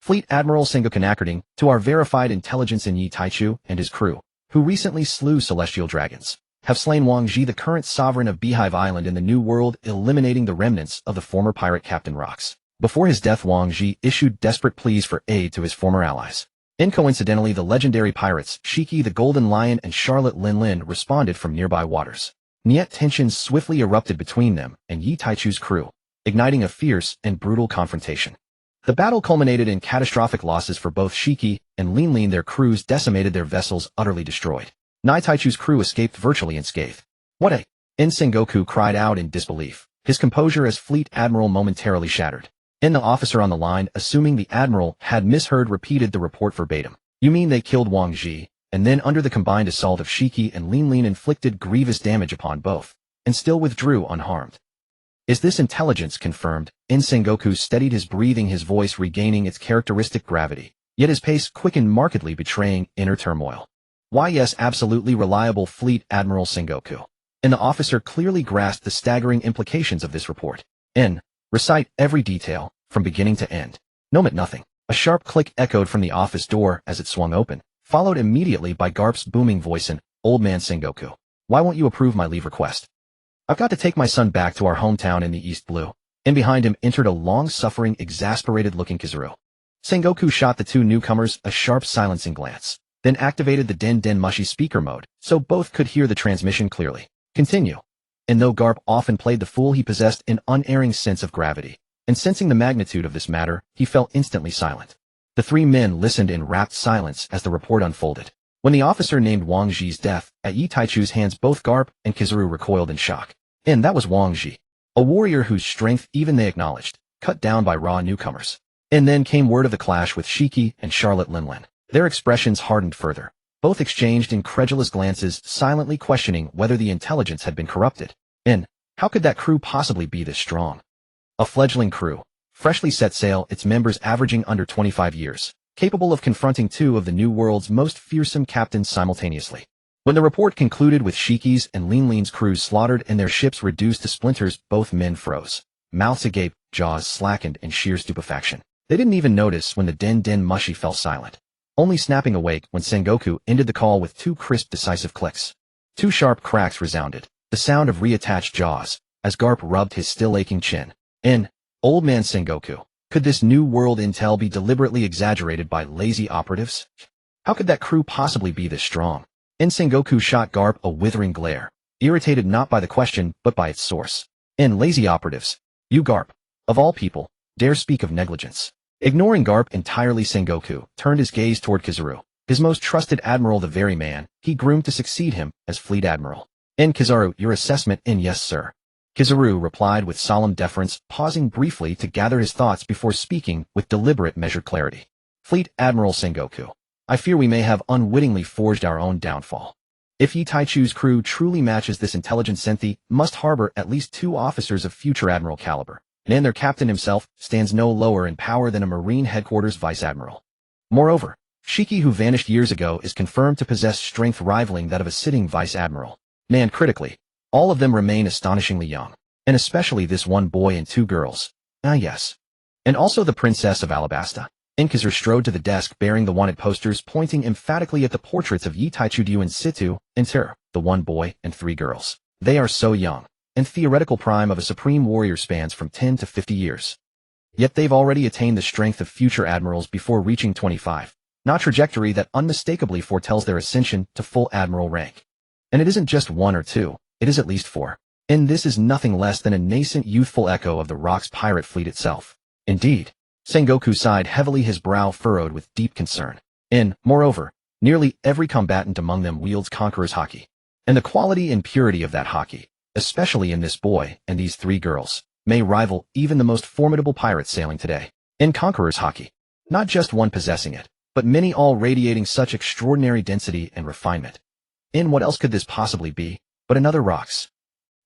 Fleet Admiral Sengoku, to our verified intelligence in Yi Taichu and his crew, who recently slew celestial dragons, have slain Wang Ji, the current sovereign of Beehive Island in the New World, eliminating the remnants of the former pirate Captain Rox. Before his death, Wang Ji issued desperate pleas for aid to his former allies. Coincidentally, the legendary pirates Shiki the Golden Lion and Charlotte Linlin responded from nearby waters. Yet tensions swiftly erupted between them and Yi Taichu's crew, igniting a fierce and brutal confrontation. The battle culminated in catastrophic losses for both Shiki and Linlin. Their crews decimated, their vessels utterly destroyed. Nai Taichu's crew escaped virtually unscathed. What a... Sengoku cried out in disbelief, his composure as Fleet Admiral momentarily shattered. The officer on the line, assuming the Admiral had misheard, repeated the report verbatim. You mean they killed Wang Ji, and then under the combined assault of Shiki and Linlin inflicted grievous damage upon both, and still withdrew unharmed? Is this intelligence confirmed? Sengoku steadied his breathing, his voice regaining its characteristic gravity, yet his pace quickened markedly, betraying inner turmoil. Why, yes, absolutely reliable, Fleet Admiral Sengoku. The officer clearly grasped the staggering implications of this report. Recite every detail, from beginning to end. No, nothing. A sharp click echoed from the office door as it swung open, followed immediately by Garp's booming voice. Old man Sengoku, why won't you approve my leave request? I've got to take my son back to our hometown in the East Blue. Behind him entered a long-suffering, exasperated-looking Kizaru. Sengoku shot the two newcomers a sharp silencing glance, then activated the Din Din Mushi speaker mode, so both could hear the transmission clearly. Continue. And though Garp often played the fool, he possessed an unerring sense of gravity, and sensing the magnitude of this matter, he fell instantly silent. The three men listened in rapt silence as the report unfolded. When the officer named Wang Ji's death at Yi Taichu's hands, both Garp and Kizaru recoiled in shock. That was Wang Ji, a warrior whose strength even they acknowledged, cut down by raw newcomers. Then came word of the clash with Shiki and Charlotte Linlin. Their expressions hardened further. Both exchanged incredulous glances, silently questioning whether the intelligence had been corrupted. How could that crew possibly be this strong? A fledgling crew, freshly set sail, its members averaging under 25 years, capable of confronting two of the New World's most fearsome captains simultaneously. When the report concluded with Shiki's and Linlin's crews slaughtered and their ships reduced to splinters, both men froze, mouths agape, jaws slackened in sheer stupefaction. They didn't even notice when the Din Din Mushi fell silent, only snapping awake when Sengoku ended the call with two crisp, decisive clicks. Two sharp cracks resounded, the sound of reattached jaws, as Garp rubbed his still aching chin. Old man Sengoku, Could this new world intel be deliberately exaggerated by lazy operatives? How could that crew possibly be this strong? Sengoku shot Garp a withering glare, irritated not by the question but by its source. Lazy operatives. You Garp, of all people, dare speak of negligence. Ignoring Garp entirely, Sengoku turned his gaze toward Kizaru, his most trusted admiral, the very man he groomed to succeed him as fleet admiral. Kizaru, your assessment? Yes, sir. Kizaru replied with solemn deference, pausing briefly to gather his thoughts before speaking with deliberate measured clarity. Fleet Admiral Sengoku, I fear we may have unwittingly forged our own downfall. If Yitaichu's crew truly matches this intelligent Senthi, must harbor at least 2 officers of future admiral caliber, and their captain himself stands no lower in power than a Marine headquarters vice admiral. Moreover, Shiki, who vanished years ago, is confirmed to possess strength rivaling that of a sitting vice admiral. And critically, all of them remain astonishingly young, and especially this one boy and 2 girls. Yes. And also the Princess of Alabasta. Kizaru strode to the desk bearing the wanted posters, pointing emphatically at the portraits of Yitaichu, Diu and Situ, and Ter, the one boy and 3 girls. They are so young, and theoretical prime of a supreme warrior spans from 10 to 50 years. Yet they've already attained the strength of future admirals before reaching 25, not trajectory that unmistakably foretells their ascension to full admiral rank. And it isn't just 1 or 2, it is at least 4. And this is nothing less than a nascent youthful echo of the Rock's pirate fleet itself. Indeed. Sengoku sighed heavily, his brow furrowed with deep concern. Moreover, nearly every combatant among them wields Conqueror's haki. And the quality and purity of that haki, especially in this boy and these 3 girls, may rival even the most formidable pirates sailing today. Conqueror's haki. Not just one possessing it, but many, all radiating such extraordinary density and refinement. What else could this possibly be but another Rocks?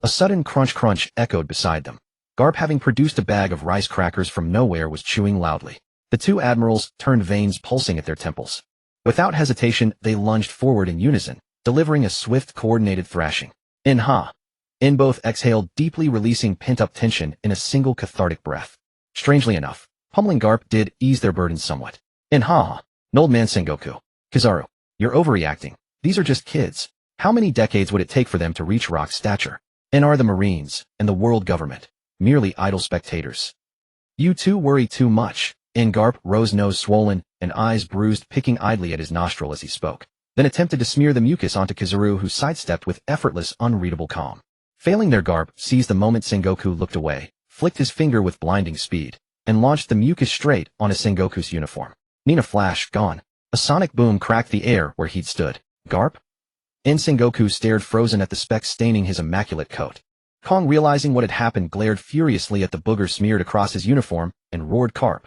A sudden crunch echoed beside them. Garp, having produced a bag of rice crackers from nowhere, was chewing loudly. The 2 admirals turned, veins pulsing at their temples. Without hesitation, they lunged forward in unison, delivering a swift, coordinated thrashing. Both exhaled deeply, releasing pent-up tension in a single cathartic breath. Strangely enough, pummeling Garp did ease their burdens somewhat. Old man Sengoku. Kizaru, you're overreacting. These are just kids. How many decades would it take for them to reach Rock's stature? Are the Marines and the world government merely idle spectators? You 2 worry too much. Garp rose, nose swollen and eyes bruised, picking idly at his nostril as he spoke, then attempted to smear the mucus onto Kizaru, who sidestepped with effortless, unreadable calm. Failing there, Garp seized the moment Sengoku looked away, flicked his finger with blinding speed, and launched the mucus straight onto Sengoku's uniform. Nina flash, gone. A sonic boom cracked the air where he'd stood. Garp? Sengoku stared frozen at the speck staining his immaculate coat. Kong, realizing what had happened, glared furiously at the booger smeared across his uniform and roared Garp.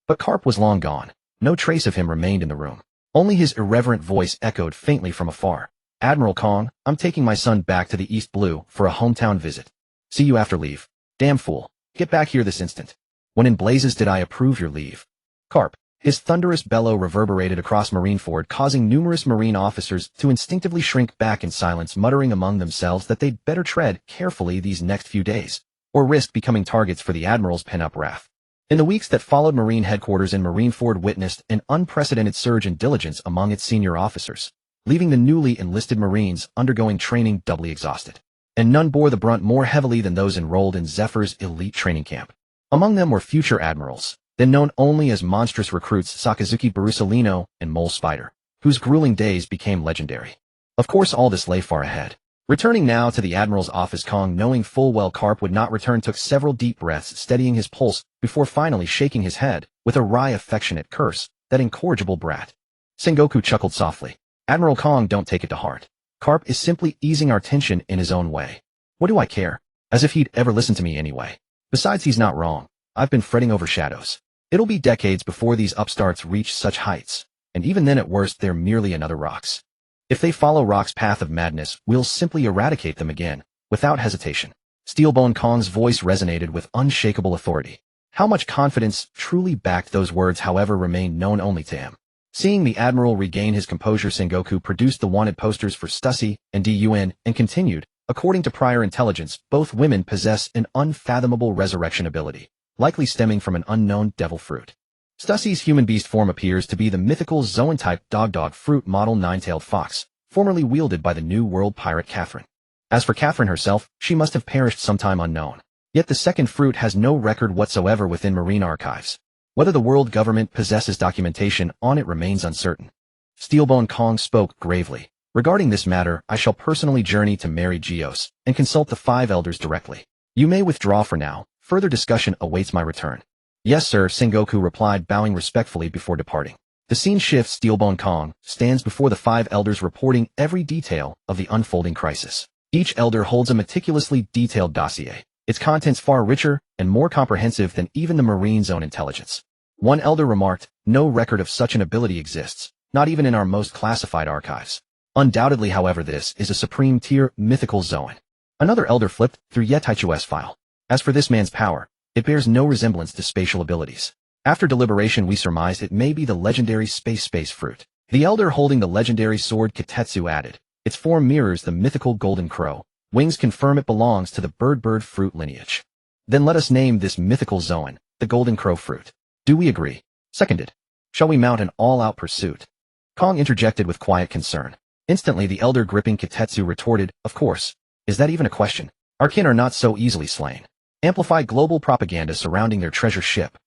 But Garp was long gone. No trace of him remained in the room. Only his irreverent voice echoed faintly from afar. Admiral Kong, I'm taking my son back to the East Blue for a hometown visit. See you after leave. Damn fool. Get back here this instant. When in blazes did I approve your leave? Garp. His thunderous bellow reverberated across Marineford, causing numerous Marine officers to instinctively shrink back in silence, muttering among themselves that they'd better tread carefully these next few days, or risk becoming targets for the Admiral's pent-up wrath. In the weeks that followed, Marine headquarters in Marineford witnessed an unprecedented surge in diligence among its senior officers, leaving the newly enlisted Marines undergoing training doubly exhausted. And none bore the brunt more heavily than those enrolled in Zephyr's elite training camp. Among them were future admirals, then known only as monstrous recruits Sakazuki Barusalino and Mole Spider, whose grueling days became legendary. Of course, all this lay far ahead. Returning now to the Admiral's office, Kong, knowing full well Garp would not return, took several deep breaths, steadying his pulse before finally shaking his head with a wry, affectionate curse, that incorrigible brat. Sengoku chuckled softly. Admiral Kong, don't take it to heart. Garp is simply easing our tension in his own way. What do I care? As if he'd ever listen to me anyway. Besides, he's not wrong. I've been fretting over shadows. It'll be decades before these upstarts reach such heights, and even then at worst they're merely another Rocks. If they follow Rock's path of madness, we'll simply eradicate them again, without hesitation. Steelbone Kong's voice resonated with unshakable authority. How much confidence truly backed those words, however, remained known only to him. Seeing the Admiral regain his composure, Sengoku produced the wanted posters for Stussy and Dun and continued, according to prior intelligence, both women possess an unfathomable resurrection ability, likely stemming from an unknown devil fruit. Stussy's human-beast form appears to be the mythical Zoan-type dog fruit model nine-tailed fox, formerly wielded by the New World pirate Catherine. As for Catherine herself, she must have perished sometime unknown. Yet the second fruit has no record whatsoever within marine archives. Whether the world government possesses documentation on it remains uncertain. Steelbone Kong spoke gravely. Regarding this matter, I shall personally journey to Mary Geos and consult the 5 elders directly. You may withdraw for now. Further discussion awaits my return. Yes, sir, Sengoku replied, bowing respectfully before departing. The scene shifts. Steelbone Kong stands before the 5 elders reporting every detail of the unfolding crisis. Each elder holds a meticulously detailed dossier. Its contents far richer and more comprehensive than even the Marine's own intelligence. One elder remarked, no record of such an ability exists, not even in our most classified archives. Undoubtedly, however, this is a supreme-tier mythical Zoan. Another elder flipped through Yetaichu's file. As for this man's power, it bears no resemblance to spatial abilities. After deliberation, we surmised it may be the legendary space fruit. The elder holding the legendary sword Kitetsu added, its form mirrors the mythical golden crow. Wings confirm it belongs to the bird fruit lineage. Then let us name this mythical Zoan the golden crow fruit. Do we agree? Seconded. Shall we mount an all-out pursuit? Kong interjected with quiet concern. Instantly the elder gripping Kitetsu retorted, of course. Is that even a question? Our kin are not so easily slain. Amplify global propaganda surrounding their treasure ship.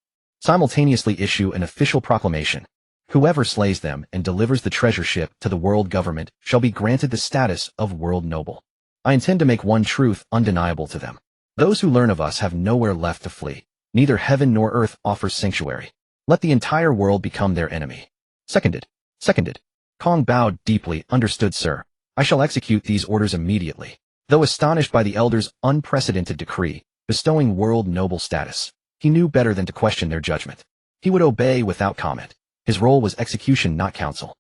Simultaneously issue an official proclamation. Whoever slays them and delivers the treasure ship to the world government shall be granted the status of world noble. I intend to make one truth undeniable to them. Those who learn of us have nowhere left to flee. Neither heaven nor earth offers sanctuary. Let the entire world become their enemy. Seconded. Seconded. Kong bowed deeply. Understood, sir. I shall execute these orders immediately. Though astonished by the elders' unprecedented decree, bestowing world noble status, he knew better than to question their judgment. He would obey without comment. His role was execution, not counsel.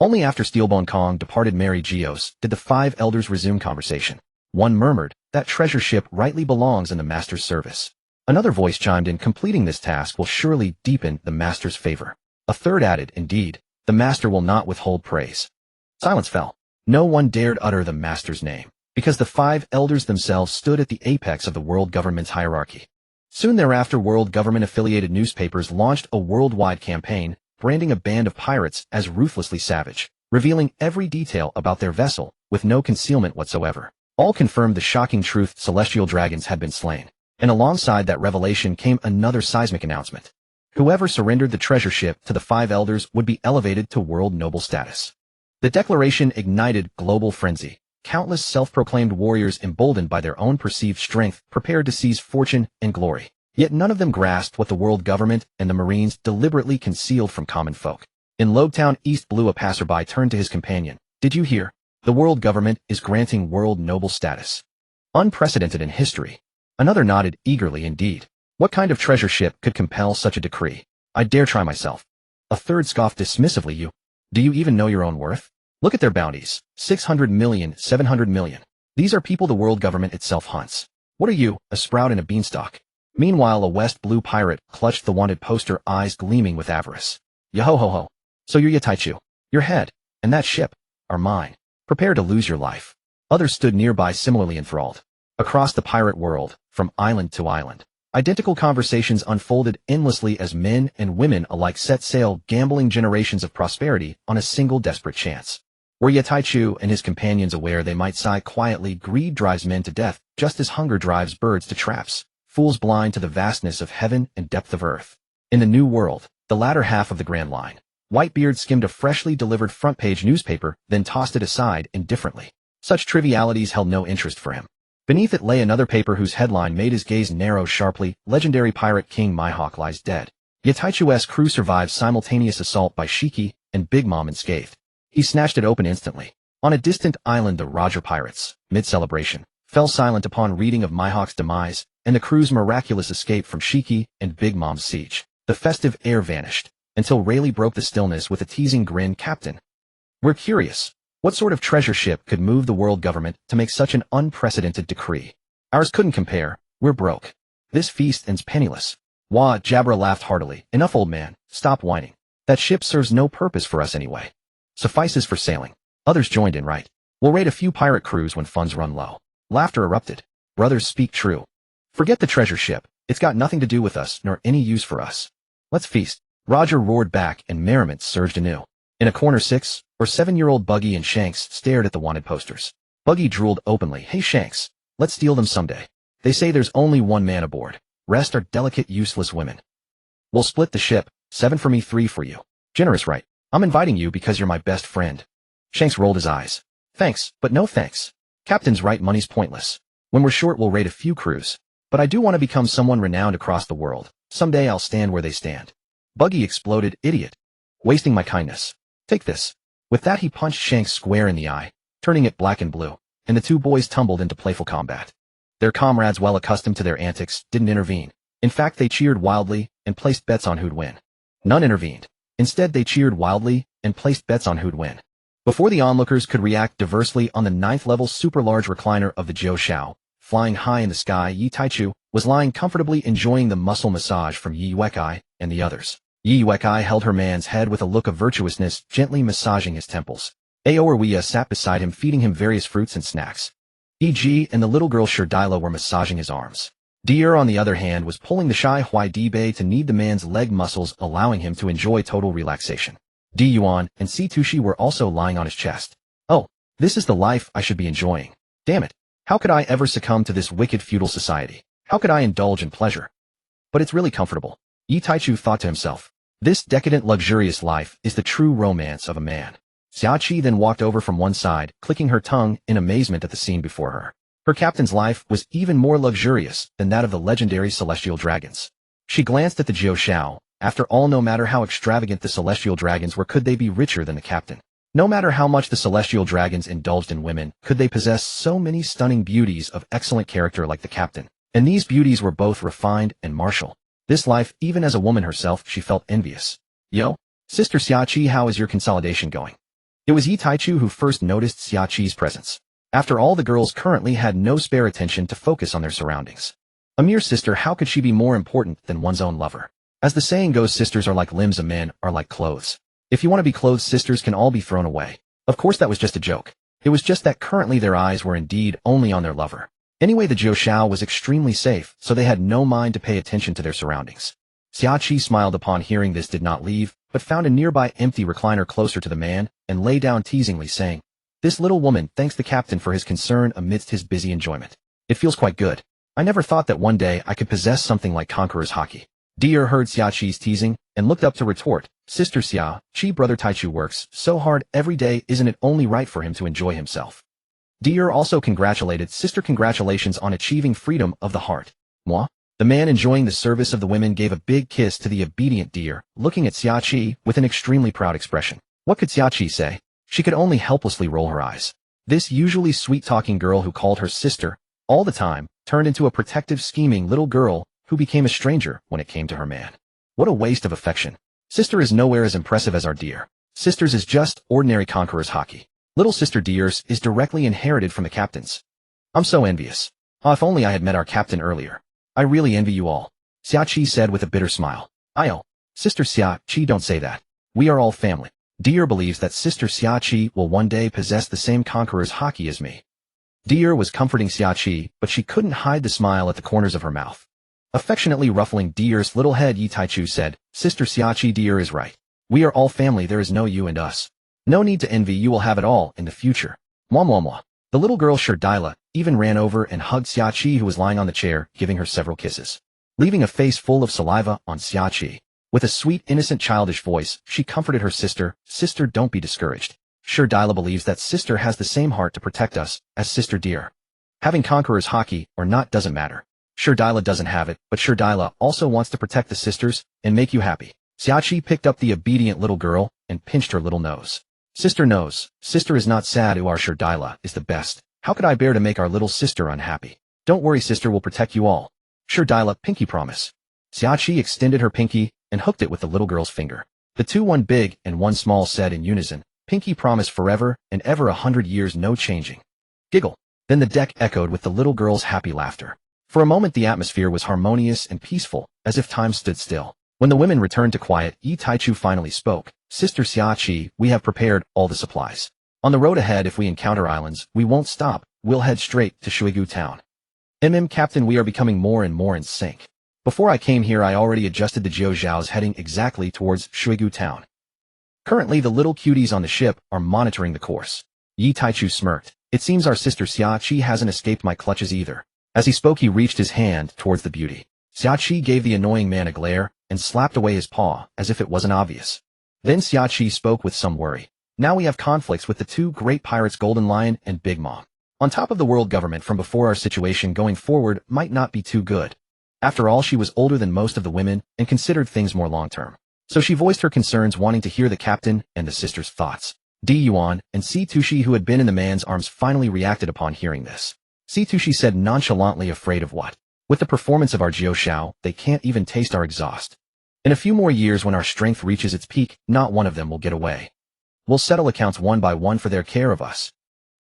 Only after Steelbone Kong departed Mary Geos did the 5 elders resume conversation. One murmured, that treasure ship rightly belongs in the master's service. Another voice chimed in, completing this task will surely deepen the master's favor. A third added, indeed, the master will not withhold praise. Silence fell. No one dared utter the master's name, because the 5 elders themselves stood at the apex of the world government's hierarchy. Soon thereafter, world government-affiliated newspapers launched a worldwide campaign, branding a band of pirates as ruthlessly savage, revealing every detail about their vessel, with no concealment whatsoever. All confirmed the shocking truth: celestial dragons had been slain. And alongside that revelation came another seismic announcement. Whoever surrendered the treasure ship to the 5 elders would be elevated to world noble status. The declaration ignited global frenzy. Countless self-proclaimed warriors, emboldened by their own perceived strength, prepared to seize fortune and glory. Yet none of them grasped what the world government and the Marines deliberately concealed from common folk. In Lobetown, East Blue, a passerby turned to his companion. Did you hear? The world government is granting world noble status. Unprecedented in history. Another nodded eagerly. Indeed. What kind of treasure ship could compel such a decree? I dare try myself. A third scoffed dismissively. Do you even know your own worth? Look at their bounties. 600 million, 700 million. These are people the world government itself hunts. What are you, a sprout in a beanstalk? Meanwhile, a West Blue pirate clutched the wanted poster, eyes gleaming with avarice. Yo-ho-ho-ho. So you're Yetaichu. Your head, and that ship, are mine. Prepare to lose your life. Others stood nearby, similarly enthralled. Across the pirate world, from island to island, identical conversations unfolded endlessly as men and women alike set sail, gambling generations of prosperity on a single desperate chance. Were Yetaichu and his companions aware they might sigh quietly? Greed drives men to death, just as hunger drives birds to traps, fools blind to the vastness of heaven and depth of earth. In the New World, the latter half of the Grand Line, Whitebeard skimmed a freshly delivered front-page newspaper, then tossed it aside indifferently. Such trivialities held no interest for him. Beneath it lay another paper whose headline made his gaze narrow sharply: Legendary Pirate King Mihawk lies dead. Yetaichu's crew survived simultaneous assault by Shiki and Big Mom unscathed. He snatched it open instantly. On a distant island, the Roger pirates, mid-celebration, fell silent upon reading of Mihawk's demise and the crew's miraculous escape from Shiki and Big Mom's siege. The festive air vanished, until Rayleigh broke the stillness with a teasing grin. Captain, we're curious. What sort of treasure ship could move the world government to make such an unprecedented decree? Ours couldn't compare. We're broke. This feast ends penniless. Wah! Jabra laughed heartily. Enough, old man. Stop whining. That ship serves no purpose for us anyway. Suffices for sailing. Others joined in. Right. We'll raid a few pirate crews when funds run low. Laughter erupted. Brothers speak true. Forget the treasure ship. It's got nothing to do with us, nor any use for us. Let's feast. Roger roared back, and merriment surged anew. In a corner, 6 or 7-year-old Buggy and Shanks stared at the wanted posters. Buggy drooled openly. Hey Shanks, let's steal them someday. They say there's only one man aboard. Rest are delicate, useless women. We'll split the ship, 7 for me, 3 for you. Generous, right? I'm inviting you because you're my best friend. Shanks rolled his eyes. Thanks, but no thanks. Captain's right, money's pointless. When we're short, we'll raid a few crews. But I do want to become someone renowned across the world. Someday I'll stand where they stand. Buggy exploded, idiot. Wasting my kindness. Take this. With that he punched Shanks square in the eye, turning it black and blue, and the two boys tumbled into playful combat. Their comrades, well accustomed to their antics, didn't intervene. In fact, they cheered wildly and placed bets on who'd win. None intervened. Instead, they cheered wildly and placed bets on who'd win. Before the onlookers could react diversely, on the 9th level super large recliner of the Jiao, flying high in the sky, Yi Taichu was lying comfortably enjoying the muscle massage from Yi Yuekai and the others. Yi Yuekai held her man's head with a look of virtuousness, gently massaging his temples. Aoruia sat beside him, feeding him various fruits and snacks. E.g. and the little girl Sherdila were massaging his arms. Dier, on the other hand, was pulling the shy Hui Dibei to knead the man's leg muscles, allowing him to enjoy total relaxation. Di Yuan and Si Tushi were also lying on his chest. Oh, this is the life I should be enjoying. Damn it. How could I ever succumb to this wicked feudal society? How could I indulge in pleasure? But it's really comfortable. Yi Taichu thought to himself. This decadent, luxurious life is the true romance of a man. Xiaoqi then walked over from one side, clicking her tongue in amazement at the scene before her. Her captain's life was even more luxurious than that of the legendary celestial dragons. She glanced at the Jiao. After all, no matter how extravagant the celestial dragons were, could they be richer than the captain? No matter how much the celestial dragons indulged in women, could they possess so many stunning beauties of excellent character like the captain? And these beauties were both refined and martial. This life, even as a woman herself, she felt envious. Yo, Sister Xiaoqi, how is your consolidation going? It was Yi Taichu who first noticed Xiaoqi's presence. After all, the girls currently had no spare attention to focus on their surroundings. A mere sister, how could she be more important than one's own lover? As the saying goes, sisters are like limbs, of men are like clothes. If you want to be clothes, sisters can all be thrown away. Of course, that was just a joke. It was just that currently their eyes were indeed only on their lover. Anyway, the Jiao was extremely safe, so they had no mind to pay attention to their surroundings. Xiaoqi smiled upon hearing this, did not leave, but found a nearby empty recliner closer to the man, and lay down teasingly, saying, "This little woman thanks the captain for his concern amidst his busy enjoyment. It feels quite good. I never thought that one day I could possess something like Conqueror's Haki." Dier heard Xiaoqi's teasing, and looked up to retort, "Sister Xiaoqi, brother Taichu works so hard every day, isn't it only right for him to enjoy himself?" Dier also congratulated Sister. Congratulations on achieving freedom of the heart. Moi? The man enjoying the service of the women gave a big kiss to the obedient Dier, looking at Xiaoqi with an extremely proud expression. What could Xiaoqi say? She could only helplessly roll her eyes. This usually sweet-talking girl who called her sister all the time turned into a protective, scheming little girl who became a stranger when it came to her man. What a waste of affection. Sister is nowhere as impressive as our Dier. Sister's is just ordinary Conqueror's Haki. Little Sister Dier's is directly inherited from the captain's. I'm so envious. Oh, if only I had met our captain earlier. I really envy you all. Xiaoqi said with a bitter smile. I'll. Sister Xiaoqi, don't say that. We are all family. Dier believes that Sister Xiaoqi will one day possess the same Conqueror's Haki as me. Dier was comforting Xiaoqi, but she couldn't hide the smile at the corners of her mouth. Affectionately ruffling Dier's little head, Yi Taichu said, "Sister Xiaoqi, Dier is right. We are all family, there is no you and us. No need to envy, you will have it all in the future." Moi moi moi. The little girl Sherdila even ran over and hugged Xiaoqi, who was lying on the chair, giving her several kisses. Leaving a face full of saliva on Xiaoqi. With a sweet, innocent, childish voice, she comforted her sister. "Sister, don't be discouraged. Sherdila believes that sister has the same heart to protect us as Sister Dier. Having Conqueror's Haki or not doesn't matter. Sherdila doesn't have it, but Sherdila also wants to protect the sisters and make you happy." Xiaoqi picked up the obedient little girl and pinched her little nose. "Sister knows. Sister is not sad. Our Sherdila is the best. How could I bear to make our little sister unhappy? Don't worry, sister will protect you all. Sherdila, pinky promise." Xiaoqi extended her pinky and hooked it with the little girl's finger. The two, one big and one small, said in unison, "Pinky promise forever and ever, 100 years no changing." Giggle. Then the deck echoed with the little girl's happy laughter. For a moment the atmosphere was harmonious and peaceful, as if time stood still. When the women returned to quiet, Yi Taichu finally spoke. "Sister Xiaoqi, we have prepared all the supplies. On the road ahead, if we encounter islands, we won't stop. We'll head straight to Shuigu town." Captain, we are becoming more and more in sync. Before I came here, I already adjusted the Jiao's heading exactly towards Shuigu town. Currently, the little cuties on the ship are monitoring the course. Yi Taichu smirked. "It seems our sister Xiaoqi hasn't escaped my clutches either. As he spoke, he reached his hand towards the beauty. Xiaoqi gave the annoying man a glare and slapped away his paw as if it wasn't obvious. Then Xiaoqi spoke with some worry. Now we have conflicts with the two great pirates Golden Lion and Big Mom. On top of the world government from before, our situation going forward might not be too good. After all, she was older than most of the women and considered things more long-term. So she voiced her concerns, wanting to hear the captain and the sisters' thoughts. Gion and Tushi, who had been in the man's arms, finally reacted upon hearing this. Tushi said nonchalantly, afraid of what? With the performance of our Jiao, they can't even taste our exhaust. In a few more years, when our strength reaches its peak, not one of them will get away. We'll settle accounts one by one for their care of us.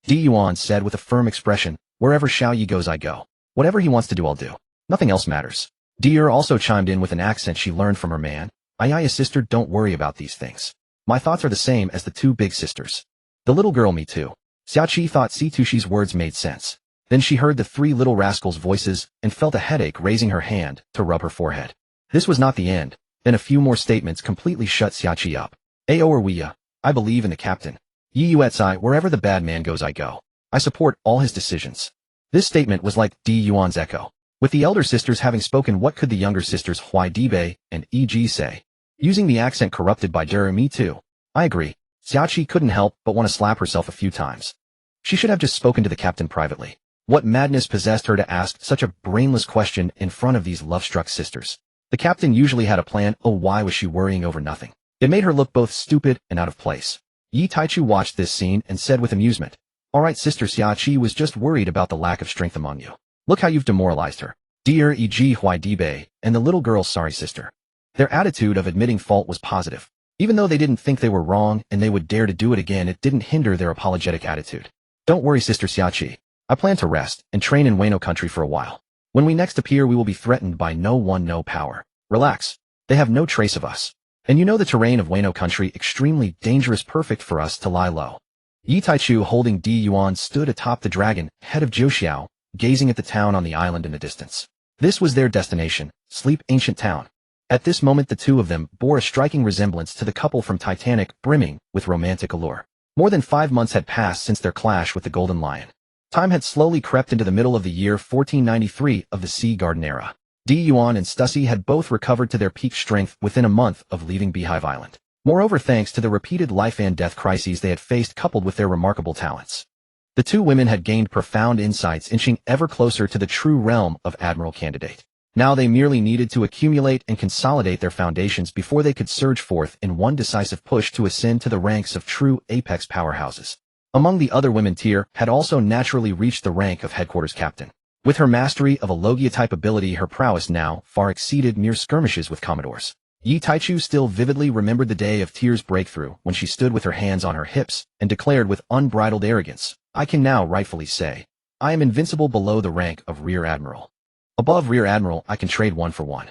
Yuan said with a firm expression, wherever Xiao Yi goes I go. Whatever he wants to do I'll do. Nothing else matters. Deer also chimed in with an accent she learned from her man. Ayaya sister, don't worry about these things. My thoughts are the same as the two big sisters. The little girl, me too. Xiaoqi thought Tushi's words made sense. Then she heard the three little rascals' voices and felt a headache, raising her hand to rub her forehead. This was not the end. Then a few more statements completely shut Xiaoqi up. Ao or we, I believe in the captain. Yi Yuetzai, wherever the bad man goes I go. I support all his decisions. This statement was like Di Yuan's echo. With the elder sisters having spoken, what could the younger sisters Huai Dibei and E.G. say? Using the accent corrupted by me too. I agree. Xiaoqi couldn't help but want to slap herself a few times. She should have just spoken to the captain privately. What madness possessed her to ask such a brainless question in front of these love-struck sisters? The captain usually had a plan. Oh, why was she worrying over nothing? It made her look both stupid and out of place. Yi Taichu watched this scene and said with amusement, Alright sister, Xiaoqi was just worried about the lack of strength among you. Look how you've demoralized her. Dear E.G. Huai Dibei and the little girl's sorry sister. Their attitude of admitting fault was positive. Even though they didn't think they were wrong and they would dare to do it again, it didn't hinder their apologetic attitude. Don't worry sister Xiaoqi. I plan to rest and train in Wano country for a while. When we next appear, we will be threatened by no one, no power. Relax. They have no trace of us. And you know the terrain of Wano country, extremely dangerous, perfect for us to lie low. Yi Taichu, holding Di Yuan, stood atop the dragon, head of Jiao, gazing at the town on the island in the distance. This was their destination, Sleep Ancient Town. At this moment the two of them bore a striking resemblance to the couple from Titanic, brimming with romantic allure. More than 5 months had passed since their clash with the Golden Lion. Time had slowly crept into the middle of the year 1493 of the Sea Garden era. Di Yuan and Stussy had both recovered to their peak strength within a month of leaving Beehive Island. Moreover, thanks to the repeated life and death crises they had faced coupled with their remarkable talents, the two women had gained profound insights, inching ever closer to the true realm of Admiral candidate. Now they merely needed to accumulate and consolidate their foundations before they could surge forth in one decisive push to ascend to the ranks of true apex powerhouses. Among the other women, Tyr had also naturally reached the rank of headquarters captain. With her mastery of a Logia-type ability, her prowess now far exceeded mere skirmishes with commodores. Yi Taichu still vividly remembered the day of Tyr's breakthrough when she stood with her hands on her hips and declared with unbridled arrogance, I can now rightfully say, I am invincible below the rank of Rear Admiral. Above Rear Admiral, I can trade 1 for 1.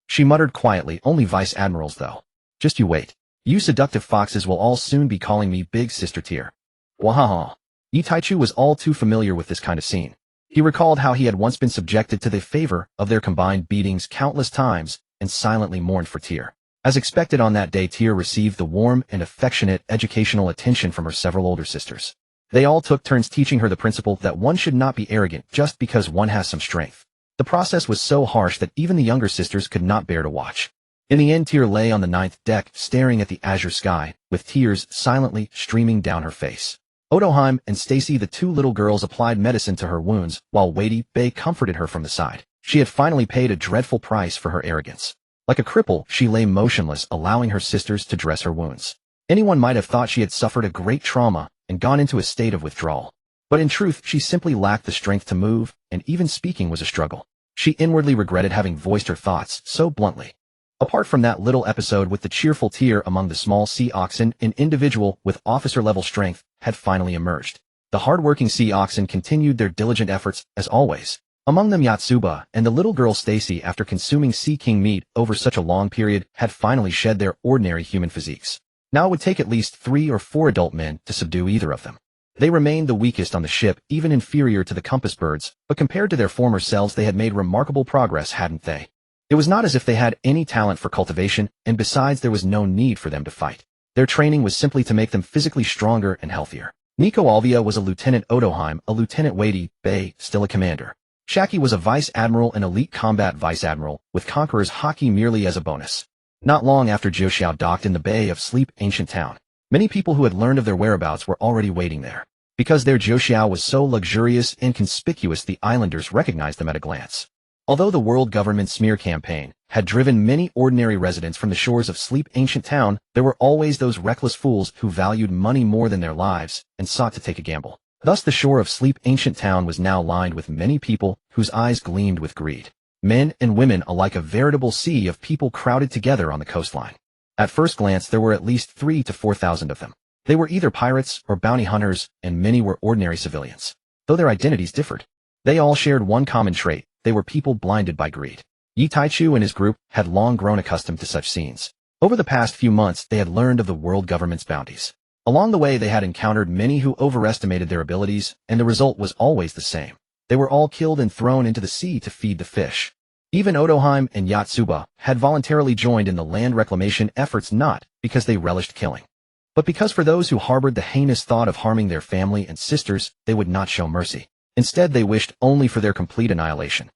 She muttered quietly, only Vice Admirals though. Just you wait. You seductive foxes will all soon be calling me Big Sister Tyr. Wahaha. Yi Taichu was all too familiar with this kind of scene. He recalled how he had once been subjected to the favor of their combined beatings countless times and silently mourned for Tyr. As expected on that day, Tyr received the warm and affectionate educational attention from her several older sisters. They all took turns teaching her the principle that one should not be arrogant just because one has some strength. The process was so harsh that even the younger sisters could not bear to watch. In the end, Tyr lay on the 9th deck, staring at the azure sky, with tears silently streaming down her face. Otoheim and Stacy, the two little girls, applied medicine to her wounds, while Wadey Bay comforted her from the side. She had finally paid a dreadful price for her arrogance. Like a cripple, she lay motionless, allowing her sisters to dress her wounds. Anyone might have thought she had suffered a great trauma and gone into a state of withdrawal. But in truth, she simply lacked the strength to move, and even speaking was a struggle. She inwardly regretted having voiced her thoughts so bluntly. Apart from that little episode with the cheerful Tyr, among the small sea oxen, an individual with officer-level strength had finally emerged. The hard-working sea oxen continued their diligent efforts, as always. Among them, Yatsuba and the little girl Stacy, after consuming sea king meat over such a long period, had finally shed their ordinary human physiques. Now it would take at least 3 or 4 adult men to subdue either of them. They remained the weakest on the ship, even inferior to the compass birds, but compared to their former selves they had made remarkable progress, hadn't they? It was not as if they had any talent for cultivation, and besides there was no need for them to fight. Their training was simply to make them physically stronger and healthier. Nico Alvia was a Lieutenant Otoheim, a Lieutenant Wadey Bay, still a commander. Shaki was a vice admiral and elite combat vice admiral, with Conqueror's haki merely as a bonus. Not long after Jiuxiao docked in the Bay of Sleep ancient town, many people who had learned of their whereabouts were already waiting there. Because their Jiuxiao was so luxurious and conspicuous, the islanders recognized them at a glance. Although the world government smear campaign had driven many ordinary residents from the shores of Sleep ancient town, there were always those reckless fools who valued money more than their lives and sought to take a gamble. Thus the shore of Sleep ancient town was now lined with many people whose eyes gleamed with greed. Men and women alike, a veritable sea of people crowded together on the coastline. At first glance there were at least 3,000 to 4,000 of them. They were either pirates or bounty hunters, and many were ordinary civilians. Though their identities differed, they all shared one common trait: they were people blinded by greed. Yi Taichu and his group had long grown accustomed to such scenes. Over the past few months they had learned of the world government's bounties. Along the way they had encountered many who overestimated their abilities, and the result was always the same. They were all killed and thrown into the sea to feed the fish. Even Otoheim and Yatsuba had voluntarily joined in the land reclamation efforts, not because they relished killing, but because for those who harbored the heinous thought of harming their family and sisters, they would not show mercy. Instead, they wished only for their complete annihilation.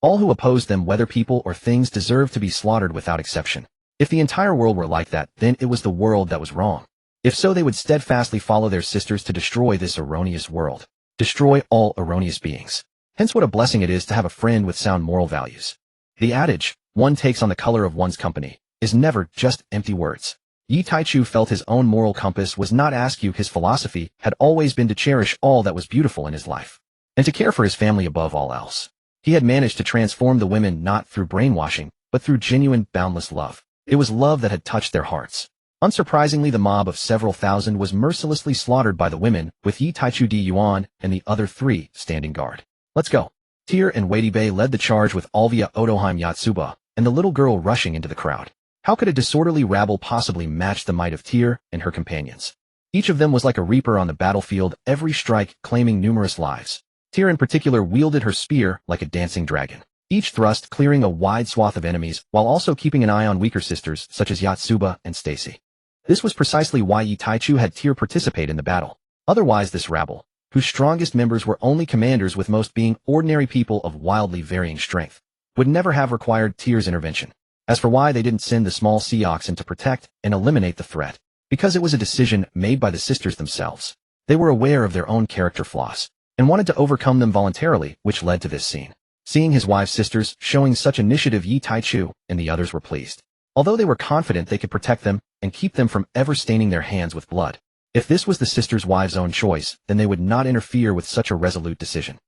All who opposed them, whether people or things, deserved to be slaughtered without exception. If the entire world were like that, then it was the world that was wrong. If so, they would steadfastly follow their sisters to destroy this erroneous world. Destroy all erroneous beings. Hence what a blessing it is to have a friend with sound moral values. The adage, one takes on the color of one's company, is never just empty words. Yi Taichu felt his own moral compass was not askew. His philosophy had always been to cherish all that was beautiful in his life, and to care for his family above all else. He had managed to transform the women not through brainwashing, but through genuine, boundless love. It was love that had touched their hearts. Unsurprisingly, the mob of several thousand was mercilessly slaughtered by the women, with Yi Taichu Di Yuan and the other 3 standing guard. Let's go. Tyr and Weighty Bay led the charge, with Alvia, Otoheim, Yatsuba, and the little girl rushing into the crowd. How could a disorderly rabble possibly match the might of Tyr and her companions? Each of them was like a reaper on the battlefield, every strike claiming numerous lives. Tyr in particular wielded her spear like a dancing dragon, each thrust clearing a wide swath of enemies, while also keeping an eye on weaker sisters such as Yatsuba and Stacy. This was precisely why Yi Taichu had Tyr participate in the battle. Otherwise this rabble, whose strongest members were only commanders, with most being ordinary people of wildly varying strength, would never have required Tyr's intervention. As for why they didn't send the small sea oxen to protect and eliminate the threat, because it was a decision made by the sisters themselves. They were aware of their own character flaws, and wanted to overcome them voluntarily, which led to this scene. Seeing his wife's sisters showing such initiative, Yi Taichu and the others were pleased. Although they were confident they could protect them and keep them from ever staining their hands with blood. If this was the sisters' wives' own choice, then they would not interfere with such a resolute decision.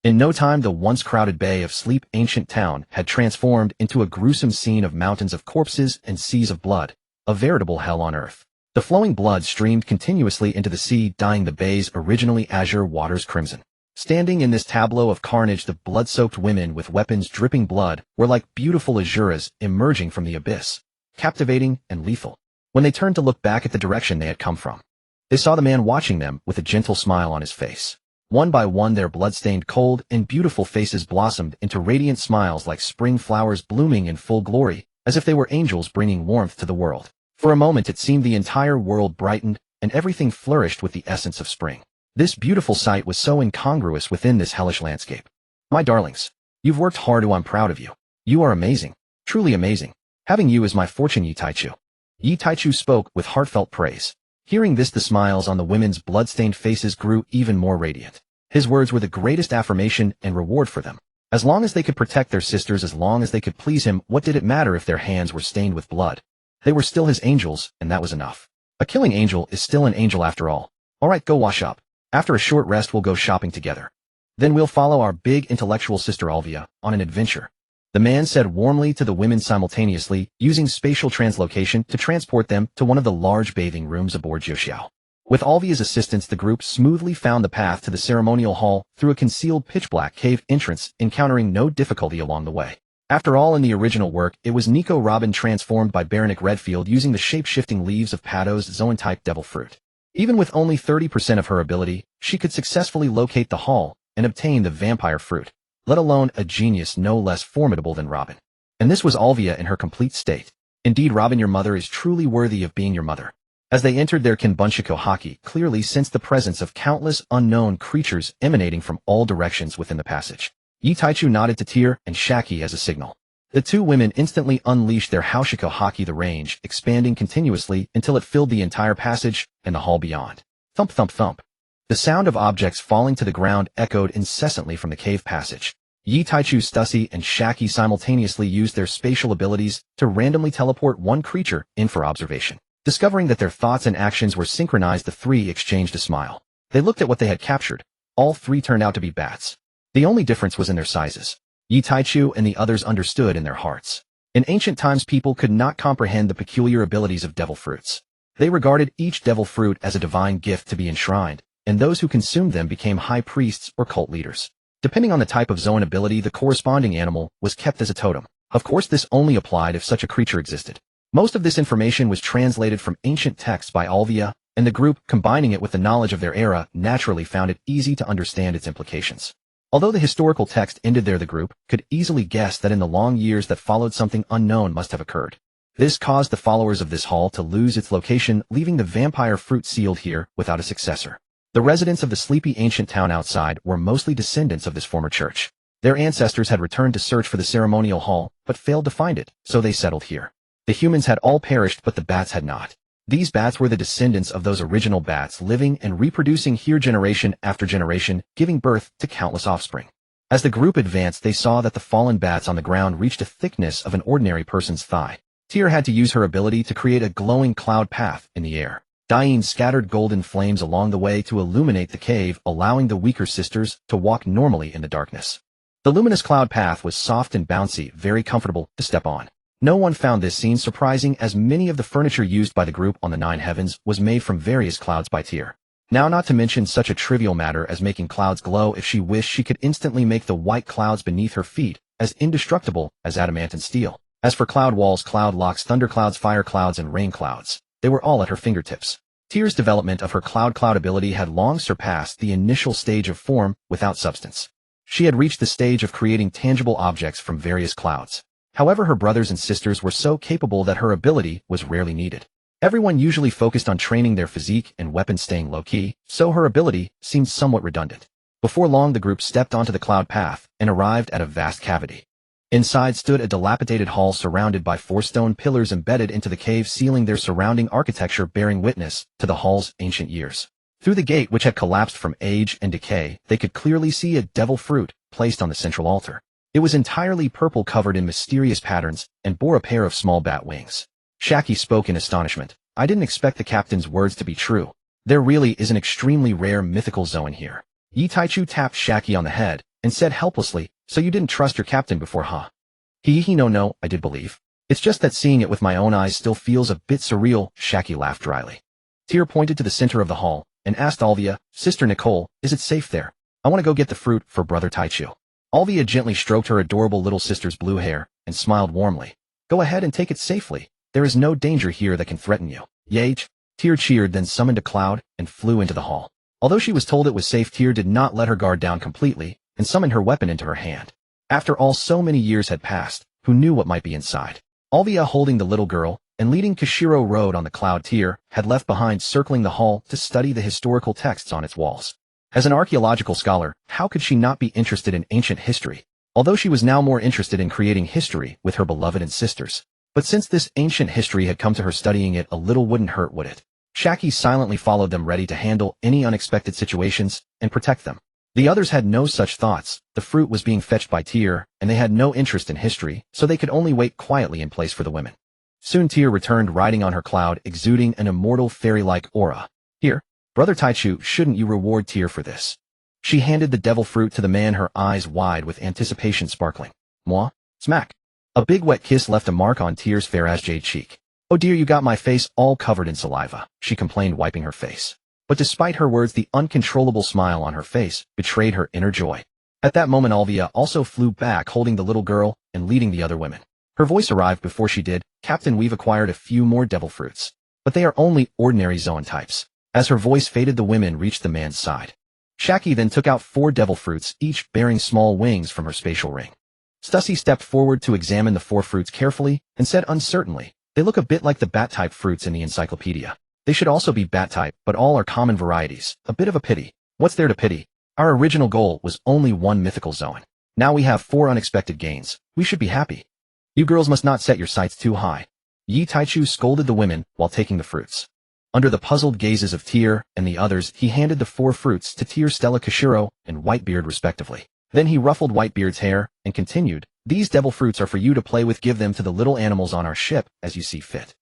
In no time, the once crowded Bay of Sleep ancient town had transformed into a gruesome scene of mountains of corpses and seas of blood, a veritable hell on earth. The flowing blood streamed continuously into the sea, dyeing the bay's originally azure waters crimson. Standing in this tableau of carnage, the blood-soaked women with weapons dripping blood were like beautiful azuras emerging from the abyss, captivating and lethal. When they turned to look back at the direction they had come from, they saw the man watching them with a gentle smile on his face. One by one, their blood-stained, cold, and beautiful faces blossomed into radiant smiles like spring flowers blooming in full glory, as if they were angels bringing warmth to the world. For a moment it seemed the entire world brightened, and everything flourished with the essence of spring. This beautiful sight was so incongruous within this hellish landscape. My darlings, you've worked hard, and I'm proud of you. You are amazing. Truly amazing. Having you is my fortune, Yi Taichu. Yi Taichu spoke with heartfelt praise. Hearing this, the smiles on the women's blood-stained faces grew even more radiant. His words were the greatest affirmation and reward for them. As long as they could protect their sisters, as long as they could please him, what did it matter if their hands were stained with blood? They were still his angels, and that was enough. A killing angel is still an angel after all. Alright, go wash up. After a short rest we'll go shopping together. Then we'll follow our big intellectual sister Alvia on an adventure. The man said warmly to the women simultaneously, using spatial translocation to transport them to one of the large bathing rooms aboard Jiuxiao. With Alvia's assistance, the group smoothly found the path to the ceremonial hall through a concealed pitch-black cave entrance, encountering no difficulty along the way. After all, in the original work, it was Nico Robin transformed by Baronic Redfield using the shape-shifting leaves of Pado's Zoan-type devil fruit. Even with only 30% of her ability, she could successfully locate the hall and obtain the vampire fruit, let alone a genius no less formidable than Robin. And this was Alvia in her complete state. Indeed, Robin, your mother is truly worthy of being your mother. As they entered their Kinbunshiko haki, clearly sensed the presence of countless unknown creatures emanating from all directions within the passage. Yi Taichu nodded to Tyr and Shaki as a signal. The two women instantly unleashed their Haushiko Haki, the range expanding continuously until it filled the entire passage and the hall beyond. Thump thump thump. The sound of objects falling to the ground echoed incessantly from the cave passage. Yi Taichu, Stussy, and Shaki simultaneously used their spatial abilities to randomly teleport one creature in for observation. Discovering that their thoughts and actions were synchronized, the three exchanged a smile. They looked at what they had captured. All three turned out to be bats. The only difference was in their sizes. Yi Taichu and the others understood in their hearts. In ancient times, people could not comprehend the peculiar abilities of devil fruits. They regarded each devil fruit as a divine gift to be enshrined, and those who consumed them became high priests or cult leaders. Depending on the type of Zoan ability, the corresponding animal was kept as a totem. Of course, this only applied if such a creature existed. Most of this information was translated from ancient texts by Alvia, and the group, combining it with the knowledge of their era, naturally found it easy to understand its implications. Although the historical text ended there, the group could easily guess that in the long years that followed, something unknown must have occurred. This caused the followers of this hall to lose its location, leaving the vampire fruit sealed here without a successor. The residents of the sleepy ancient town outside were mostly descendants of this former church. Their ancestors had returned to search for the ceremonial hall, but failed to find it, so they settled here. The humans had all perished, but the bats had not. These bats were the descendants of those original bats, living and reproducing here generation after generation, giving birth to countless offspring. As the group advanced, they saw that the fallen bats on the ground reached a thickness of an ordinary person's thigh. Tyr had to use her ability to create a glowing cloud path in the air. Diane scattered golden flames along the way to illuminate the cave, allowing the weaker sisters to walk normally in the darkness. The luminous cloud path was soft and bouncy, very comfortable to step on. No one found this scene surprising, as many of the furniture used by the group on the Nine Heavens was made from various clouds by Tyr. Now, not to mention such a trivial matter as making clouds glow, if she wished she could instantly make the white clouds beneath her feet as indestructible as adamant and steel. As for cloud walls, cloud locks, thunder clouds, fire clouds, and rain clouds, they were all at her fingertips. Tyr's development of her cloud ability had long surpassed the initial stage of form without substance. She had reached the stage of creating tangible objects from various clouds. However, her brothers and sisters were so capable that her ability was rarely needed. Everyone usually focused on training their physique and weapons, staying low-key, so her ability seemed somewhat redundant. Before long, the group stepped onto the cloud path and arrived at a vast cavity. Inside stood a dilapidated hall surrounded by 4 stone pillars embedded into the cave ceiling, their surrounding architecture bearing witness to the hall's ancient years. Through the gate, which had collapsed from age and decay, they could clearly see a devil fruit placed on the central altar. It was entirely purple, covered in mysterious patterns, and bore a pair of small bat wings. Shaki spoke in astonishment. I didn't expect the captain's words to be true. There really is an extremely rare mythical Zoan here. Yi Taichu tapped Shaki on the head and said helplessly, so you didn't trust your captain before, huh? No, I did believe. It's just that seeing it with my own eyes still feels a bit surreal. Shaki laughed dryly. Tyr pointed to the center of the hall and asked Alvia, Sister Nicole, is it safe there? I want to go get the fruit for Brother Taichu. Alvia gently stroked her adorable little sister's blue hair and smiled warmly. Go ahead and take it safely. There is no danger here that can threaten you. Yage. Tyr cheered, then summoned a cloud and flew into the hall. Although she was told it was safe, Tyr did not let her guard down completely and summoned her weapon into her hand. After all, so many years had passed, who knew what might be inside? Alvia, holding the little girl and leading Kashiro, rode on the cloud Tyr had left behind, circling the hall to study the historical texts on its walls. As an archaeological scholar, how could she not be interested in ancient history? Although she was now more interested in creating history with her beloved and sisters. But since this ancient history had come to her, studying it a little wouldn't hurt, would it? Shaki silently followed them, ready to handle any unexpected situations and protect them. The others had no such thoughts. The fruit was being fetched by Tyr, and they had no interest in history, so they could only wait quietly in place for the women. Soon Tyr returned, riding on her cloud, exuding an immortal fairy-like aura. Here, Brother Taichu, shouldn't you reward Tyr for this? She handed the devil fruit to the man, her eyes wide with anticipation sparkling. Moi? Smack. A big wet kiss left a mark on Tyr's fair as jade cheek. Oh dear, you got my face all covered in saliva, she complained, wiping her face. But despite her words, the uncontrollable smile on her face betrayed her inner joy. At that moment, Alvia also flew back, holding the little girl and leading the other women. Her voice arrived before she did. Captain, we've acquired a few more devil fruits, but they are only ordinary Zoan types. As her voice faded, the women reached the man's side. Shaki then took out 4 devil fruits, each bearing small wings, from her spatial ring. Stussy stepped forward to examine the 4 fruits carefully and said uncertainly, they look a bit like the bat-type fruits in the encyclopedia. They should also be bat-type, but all are common varieties. A bit of a pity. What's there to pity? Our original goal was only one mythical Zoan. Now we have 4 unexpected gains. We should be happy. You girls must not set your sights too high. Yi Taichu scolded the women while taking the fruits. Under the puzzled gazes of Tier and the others, he handed the 4 fruits to Tier, Stella, Kashiro, and Whitebeard respectively. Then he ruffled Whitebeard's hair and continued, "These devil fruits are for you to play with. Give them to the little animals on our ship as you see fit."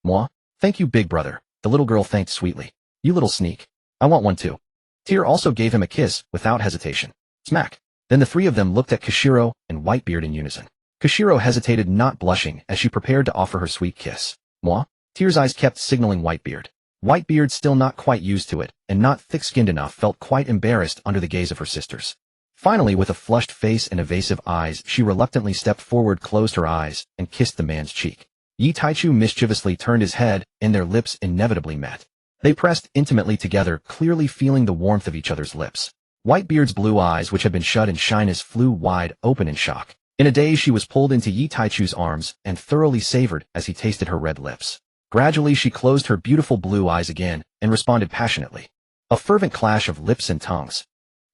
"Moi? Thank you, big brother," the little girl thanked sweetly. "You little sneak. I want one too." Tier also gave him a kiss without hesitation. Smack. Then the 3 of them looked at Kashiro and Whitebeard in unison. Kashiro hesitated, not blushing, as she prepared to offer her sweet kiss. "Moi?" Tier's eyes kept signaling Whitebeard. Whitebeard, still not quite used to it, and not thick-skinned enough, felt quite embarrassed under the gaze of her sisters. Finally, with a flushed face and evasive eyes, she reluctantly stepped forward, closed her eyes, and kissed the man's cheek. Yi Taichu mischievously turned his head, and their lips inevitably met. They pressed intimately together, clearly feeling the warmth of each other's lips. Whitebeard's blue eyes, which had been shut in shyness, flew wide open in shock. In a daze, she was pulled into Yi Taichu's arms and thoroughly savored as he tasted her red lips. Gradually, she closed her beautiful blue eyes again and responded passionately. A fervent clash of lips and tongues.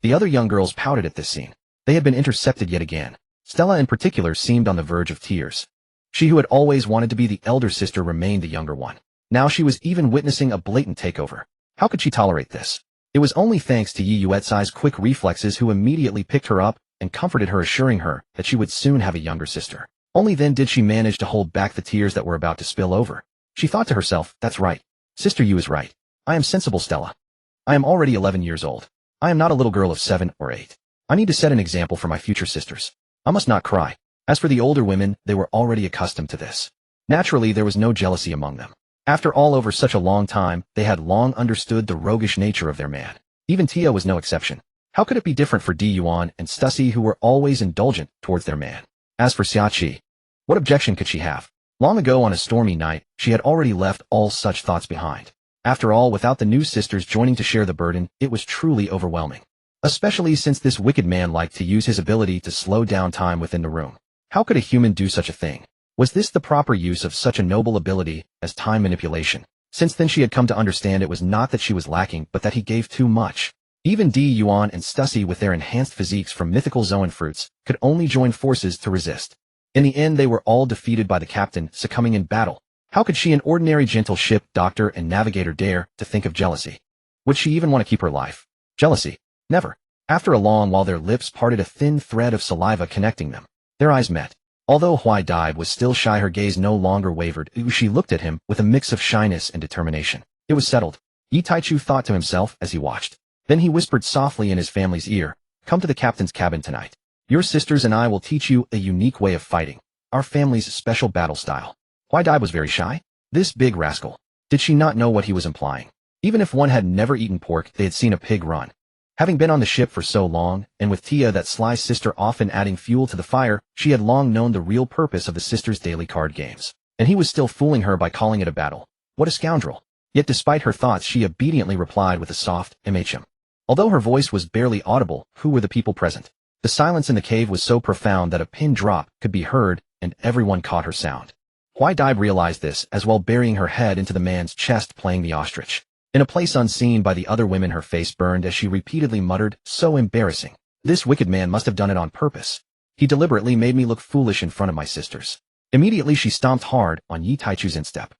The other young girls pouted at this scene. They had been intercepted yet again. Stella in particular seemed on the verge of tears. She who had always wanted to be the elder sister remained the younger one. Now she was even witnessing a blatant takeover. How could she tolerate this? It was only thanks to Yi Yuetsai's quick reflexes, who immediately picked her up and comforted her, assuring her that she would soon have a younger sister. Only then did she manage to hold back the tears that were about to spill over. She thought to herself, "That's right. Sister Yu is right. I am sensible, Stella. I am already 11 years old. I am not a little girl of 7 or 8. I need to set an example for my future sisters. I must not cry." As for the older women, they were already accustomed to this. Naturally, there was no jealousy among them. After all, over such a long time, they had long understood the roguish nature of their man. Even Tia was no exception. How could it be different for Di Yuan and Stussy, who were always indulgent towards their man? As for Xiaoqi, what objection could she have? Long ago, on a stormy night, she had already left all such thoughts behind. After all, without the new sisters joining to share the burden, it was truly overwhelming. Especially since this wicked man liked to use his ability to slow down time within the room. How could a human do such a thing? Was this the proper use of such a noble ability as time manipulation? Since then, she had come to understand it was not that she was lacking, but that he gave too much. Even Di Yuan and Stussy, with their enhanced physiques from mythical Zoan fruits, could only join forces to resist. In the end, they were all defeated by the captain, succumbing in battle. How could she, an ordinary gentle ship doctor and navigator, dare to think of jealousy? Would she even want to keep her life? Jealousy? Never. After a long while, their lips parted, a thin thread of saliva connecting them. Their eyes met. Although Huai Dai was still shy, her gaze no longer wavered. She looked at him with a mix of shyness and determination. It was settled. Yi Taichu thought to himself as he watched. Then he whispered softly in his family's ear, "Come to the captain's cabin tonight. Your sisters and I will teach you a unique way of fighting. Our family's special battle style." Huai Dai was very shy. This big rascal. Did she not know what he was implying? Even if one had never eaten pork, they had seen a pig run. Having been on the ship for so long, and with Tia, that sly sister, often adding fuel to the fire, she had long known the real purpose of the sisters' daily card games. And he was still fooling her by calling it a battle. What a scoundrel. Yet despite her thoughts, she obediently replied with a soft "MHM." Although her voice was barely audible, who were the people present? The silence in the cave was so profound that a pin drop could be heard, and everyone caught her sound. Huai Dai realized this, as well, burying her head into the man's chest, playing the ostrich. In a place unseen by the other women, her face burned as she repeatedly muttered, "So embarrassing. This wicked man must have done it on purpose. He deliberately made me look foolish in front of my sisters." Immediately she stomped hard on Yi Taichu's instep.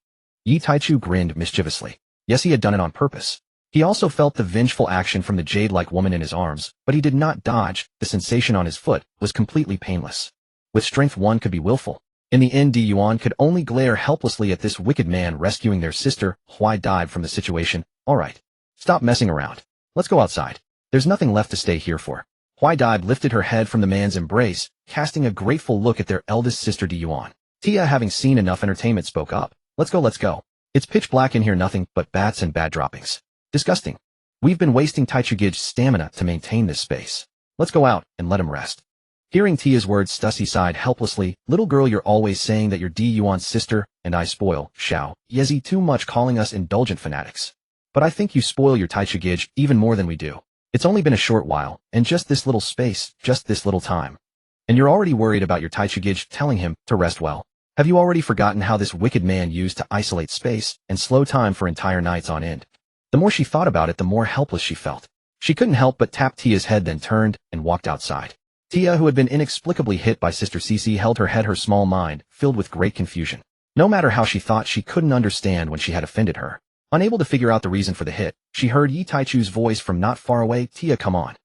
Yi Taichu grinned mischievously. Yes, he had done it on purpose. He also felt the vengeful action from the jade-like woman in his arms, but he did not dodge. The sensation on his foot was completely painless. With strength, one could be willful. In the end, Di Yuan could only glare helplessly at this wicked man rescuing their sister. Huai Dai from the situation. "All right. Stop messing around. Let's go outside. There's nothing left to stay here for." Huai Dai lifted her head from the man's embrace, casting a grateful look at their eldest sister Di Yuan. Tia, having seen enough entertainment, spoke up. Let's go, let's go. It's pitch black in here, nothing but bats and bad droppings. Disgusting. We've been wasting Taichugi's stamina to maintain this space. Let's go out and let him rest." Hearing Tia's words, Stussy sighed helplessly. "Little girl, you're always saying that you're Di Yuan's sister, and I spoil, Xiao Yezi, too much, calling us indulgent fanatics. But I think you spoil your Taichugij even more than we do. It's only been a short while, and just this little space, just this little time. And you're already worried about your Taichugij telling him to rest well. Have you already forgotten how this wicked man used to isolate space and slow time for entire nights on end?" The more she thought about it, the more helpless she felt. She couldn't help but tap Tia's head, then turned and walked outside. Tia, who had been inexplicably hit by Sister Cece, held her head, her small mind filled with great confusion. No matter how she thought, she couldn't understand when she had offended her. Unable to figure out the reason for the hit, she heard Yi Taichu's voice from not far away. Tia, come on.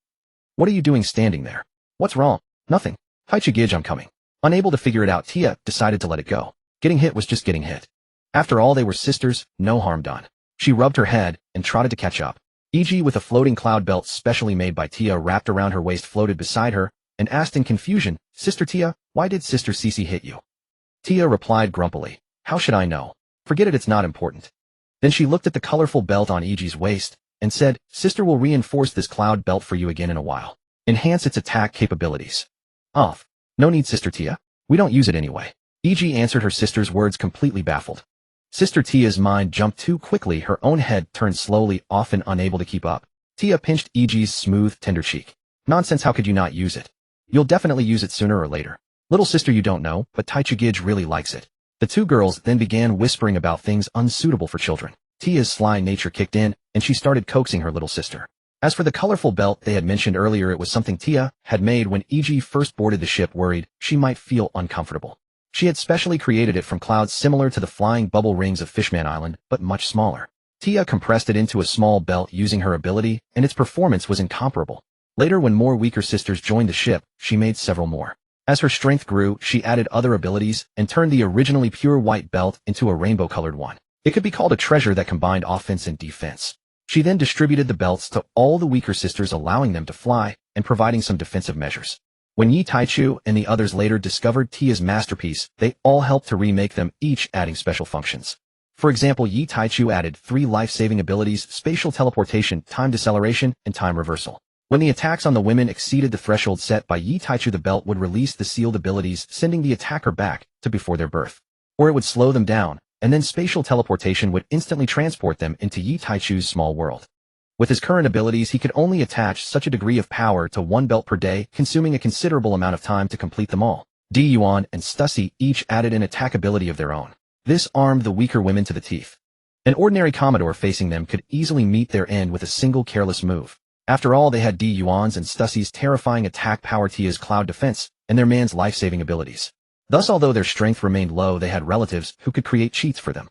What are you doing standing there? What's wrong? Nothing. Taichu Gij, I'm coming. Unable to figure it out, Tia decided to let it go. Getting hit was just getting hit. After all, they were sisters, no harm done. She rubbed her head and trotted to catch up. E.G. with a floating cloud belt specially made by Tia wrapped around her waist floated beside her and asked in confusion, Sister Tia, why did Sister Cece hit you? Tia replied grumpily, how should I know? Forget it, it's not important. Then she looked at the colorful belt on E.G.'s waist and said, Sister will reinforce this cloud belt for you again in a while. Enhance its attack capabilities. Off. No need, Sister Tia. We don't use it anyway. E.G. answered her sister's words completely baffled. Sister Tia's mind jumped too quickly, her own head turned slowly, often unable to keep up. Tia pinched E.G.'s smooth, tender cheek. Nonsense, how could you not use it? You'll definitely use it sooner or later. Little sister, you don't know, but Taichu Gij really likes it. The two girls then began whispering about things unsuitable for children. Tia's sly nature kicked in, and she started coaxing her little sister. As for the colorful belt they had mentioned earlier, it was something Tia had made when E.G. first boarded the ship, worried she might feel uncomfortable. She had specially created it from clouds similar to the flying bubble rings of Fishman Island, but much smaller. Tia compressed it into a small belt using her ability, and its performance was incomparable. Later, when more weaker sisters joined the ship, she made several more. As her strength grew, she added other abilities and turned the originally pure white belt into a rainbow-colored one. It could be called a treasure that combined offense and defense. She then distributed the belts to all the weaker sisters, allowing them to fly and providing some defensive measures. When Yi Taichu and the others later discovered Tia's masterpiece, they all helped to remake them, each adding special functions. For example, Yi Taichu added 3 life-saving abilities: spatial teleportation, time deceleration, and time reversal. When the attacks on the women exceeded the threshold set by Yi Taichu, the belt would release the sealed abilities, sending the attacker back to before their birth. Or it would slow them down, and then spatial teleportation would instantly transport them into Yi Taichu's small world. With his current abilities, he could only attach such a degree of power to one belt per day, consuming a considerable amount of time to complete them all. Gion and Stussy each added an attack ability of their own. This armed the weaker women to the teeth. An ordinary Commodore facing them could easily meet their end with a single careless move. After all, they had Gion's and Stussy's terrifying attack power, Tia's cloud defense, and their man's life-saving abilities. Thus, although their strength remained low, they had relatives who could create cheats for them.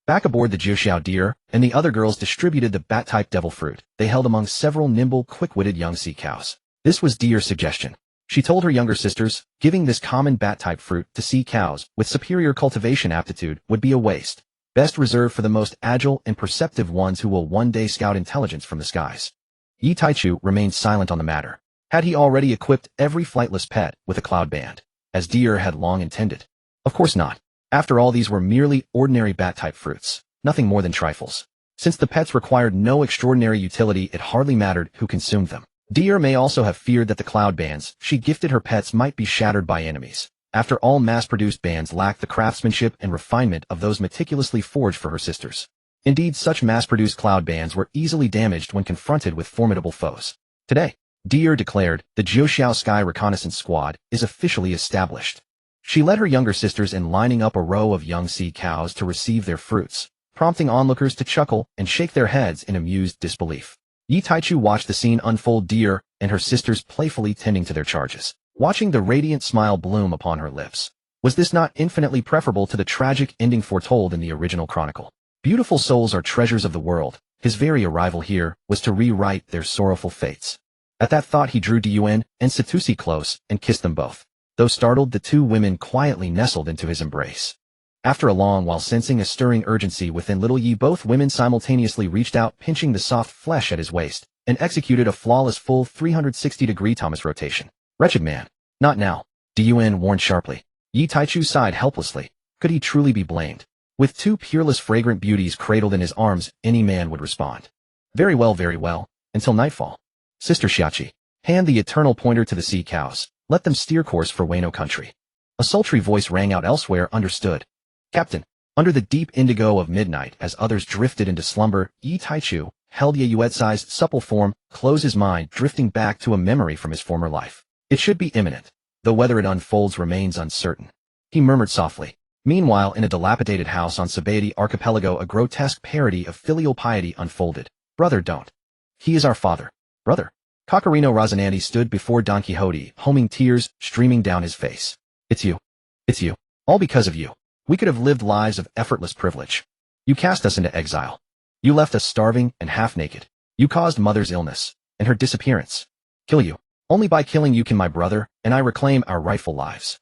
Back aboard the Jiuxiao deer, and the other girls distributed the bat-type devil fruit they held among several nimble, quick-witted young sea cows. This was Deer's suggestion. She told her younger sisters, giving this common bat-type fruit to sea cows with superior cultivation aptitude would be a waste, best reserved for the most agile and perceptive ones who will one day scout intelligence from the skies. Yi Taichu remained silent on the matter. Had he already equipped every flightless pet with a cloud band, as Deer had long intended? Of course not. After all, these were merely ordinary bat-type fruits, nothing more than trifles. Since the pets required no extraordinary utility, it hardly mattered who consumed them. Deer may also have feared that the cloud bands she gifted her pets might be shattered by enemies. After all, mass-produced bands lacked the craftsmanship and refinement of those meticulously forged for her sisters. Indeed, such mass-produced cloud bands were easily damaged when confronted with formidable foes. Today, Deer declared, the Jiuxiao Sky Reconnaissance Squad is officially established. She led her younger sisters in lining up a row of young sea cows to receive their fruits, prompting onlookers to chuckle and shake their heads in amused disbelief. Yi Taichu watched the scene unfold, Deer and her sisters playfully tending to their charges, watching the radiant smile bloom upon her lips. Was this not infinitely preferable to the tragic ending foretold in the original chronicle? Beautiful souls are treasures of the world. His very arrival here was to rewrite their sorrowful fates. At that thought, he drew Diyuan and Satusi close and kissed them both. Though startled, the two women quietly nestled into his embrace. After a long while, sensing a stirring urgency within little Yi, both women simultaneously reached out, pinching the soft flesh at his waist, and executed a flawless full 360-degree Thomas rotation. Wretched man. Not now. Diyuan warned sharply. Yi Taichu sighed helplessly. Could he truly be blamed? With two peerless fragrant beauties cradled in his arms, any man would respond. Very well, until nightfall. Sister Xiachi, hand the eternal pointer to the sea cows. Let them steer course for Wano country. A sultry voice rang out elsewhere. Understood. Captain. Under the deep indigo of midnight, as others drifted into slumber, Yi Taichu held Ye Yuet-sized supple form, closed his mind, drifting back to a memory from his former life. It should be imminent, though whether it unfolds remains uncertain. He murmured softly. Meanwhile, in a dilapidated house on Sabaody Archipelago, a grotesque parody of filial piety unfolded. Brother, don't. He is our father. Brother. Coccarino Rosinante stood before Don Quixote, homing, tears streaming down his face. It's you. It's you. All because of you. We could have lived lives of effortless privilege. You cast us into exile. You left us starving and half-naked. You caused Mother's illness and her disappearance. Kill you. Only by killing you can my brother and I reclaim our rightful lives.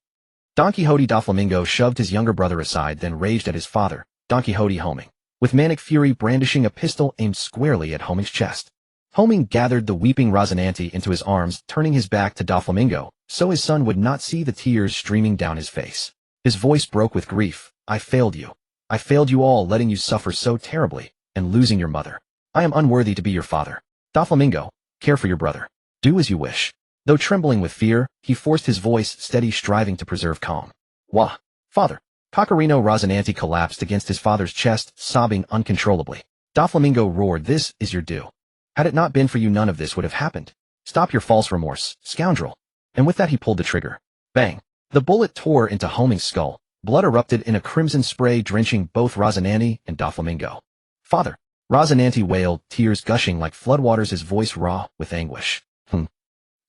Don Quixote Doflamingo shoved his younger brother aside, then raged at his father, Don Quixote homing, with manic fury brandishing a pistol aimed squarely at Homing's chest. Homing gathered the weeping Rosinante into his arms, turning his back to Doflamingo, so his son would not see the tears streaming down his face. His voice broke with grief. I failed you. I failed you all, letting you suffer so terribly, and losing your mother. I am unworthy to be your father. Doflamingo, care for your brother. Do as you wish. Though trembling with fear, he forced his voice steady, striving to preserve calm. Wah! Father! Coccarino Rosinante collapsed against his father's chest, sobbing uncontrollably. Doflamingo roared, this is your due. Had it not been for you, none of this would have happened. Stop your false remorse, scoundrel. And with that he pulled the trigger. Bang! The bullet tore into Homing's skull. Blood erupted in a crimson spray, drenching both Rosinante and Doflamingo. Father! Rosinante wailed, tears gushing like floodwaters, his voice raw with anguish.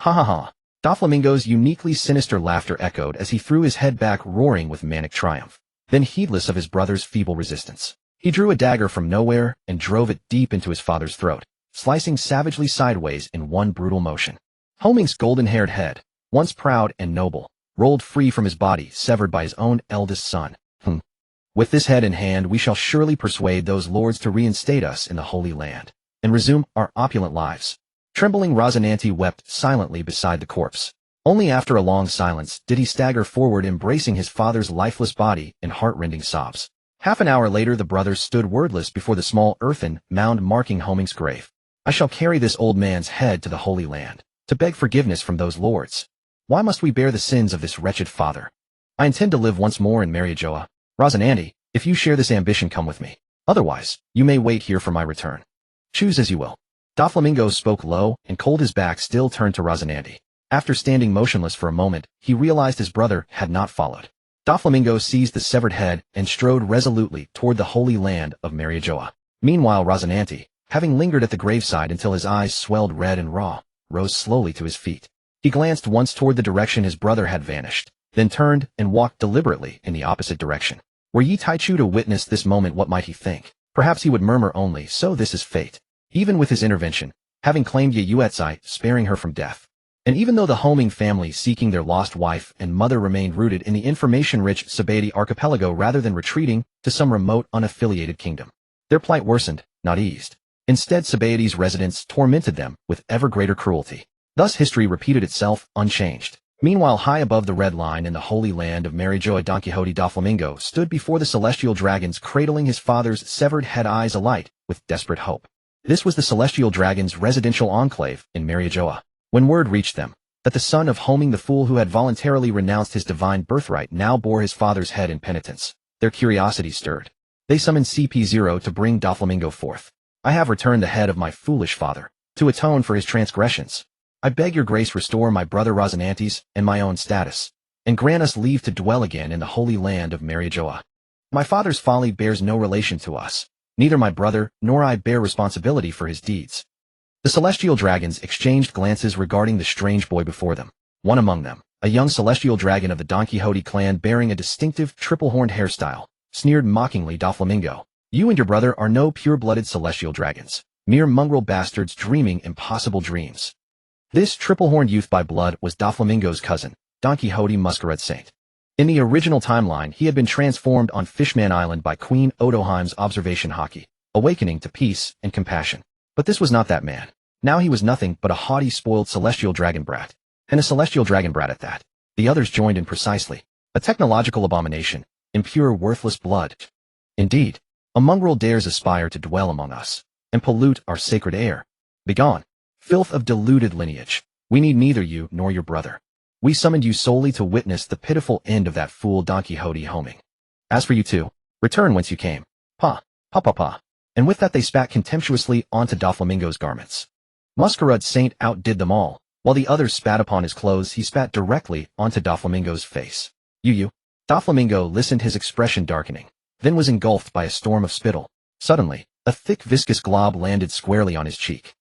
Ha ha ha. Doflamingo's uniquely sinister laughter echoed as he threw his head back, roaring with manic triumph. Then, heedless of his brother's feeble resistance, he drew a dagger from nowhere and drove it deep into his father's throat, slicing savagely sideways in one brutal motion. Homing's golden-haired head, once proud and noble, rolled free from his body, severed by his own eldest son. With this head in hand, we shall surely persuade those lords to reinstate us in the Holy Land and resume our opulent lives. Trembling Rosinante wept silently beside the corpse. Only after a long silence did he stagger forward, embracing his father's lifeless body in heart-rending sobs. Half an hour later, the brothers stood wordless before the small earthen mound marking Homing's grave. I shall carry this old man's head to the Holy Land, to beg forgiveness from those lords. Why must we bear the sins of this wretched father? I intend to live once more in Marijoa. Rosinante, if you share this ambition, come with me. Otherwise, you may wait here for my return. Choose as you will. Doflamingo spoke low and cold, his back still turned to Rosinante. After standing motionless for a moment, he realized his brother had not followed. Doflamingo seized the severed head and strode resolutely toward the Holy Land of Marijoa. Meanwhile, Rosinante, having lingered at the graveside until his eyes swelled red and raw, rose slowly to his feet. He glanced once toward the direction his brother had vanished, then turned and walked deliberately in the opposite direction. Were Yi Taichu to witness this moment, what might he think? Perhaps he would murmur only, so this is fate. Even with his intervention, having claimed Yuetzai, sparing her from death. And even though the Homing family seeking their lost wife and mother remained rooted in the information-rich Sabaody archipelago rather than retreating to some remote unaffiliated kingdom, their plight worsened, not eased. Instead, Sabaody's residents tormented them with ever greater cruelty. Thus history repeated itself unchanged. Meanwhile, high above the red line in the Holy Land of Marijoa, Don Quixote Doflamingo stood before the celestial dragons, cradling his father's severed head, eyes alight with desperate hope. This was the celestial dragon's residential enclave in Marijoa. When word reached them that the son of Homing, the fool who had voluntarily renounced his divine birthright, now bore his father's head in penitence, their curiosity stirred. They summoned CP0 to bring Doflamingo forth. I have returned the head of my foolish father, to atone for his transgressions. I beg your grace, restore my brother Rosinante's and my own status, and grant us leave to dwell again in the Holy Land of Marijoa. My father's folly bears no relation to us. Neither my brother nor I bear responsibility for his deeds. The celestial dragons exchanged glances regarding the strange boy before them. One among them, a young celestial dragon of the Don Quixote clan bearing a distinctive triple-horned hairstyle, sneered mockingly, Doflamingo, you and your brother are no pure-blooded celestial dragons, mere mongrel bastards dreaming impossible dreams. This triple-horned youth by blood was Doflamingo's cousin, Don Quixote Masquerade Saint. In the original timeline, he had been transformed on Fishman Island by Queen Odoheim's observation hockey, awakening to peace and compassion. But this was not that man. Now he was nothing but a haughty, spoiled celestial dragon brat. And a celestial dragon brat at that. The others joined in precisely. A technological abomination, impure, worthless blood. Indeed, a mongrel dares aspire to dwell among us, and pollute our sacred air. Begone, filth of deluded lineage. We need neither you nor your brother. We summoned you solely to witness the pitiful end of that fool Don Quixote Homing. As for you two, return whence you came. Pa, pa pa pa. And with that they spat contemptuously onto Doflamingo's garments. Masquerade Saint outdid them all. While the others spat upon his clothes, he spat directly onto Doflamingo's face. You. Doflamingo listened, his expression darkening, then was engulfed by a storm of spittle. Suddenly, a thick viscous glob landed squarely on his cheek.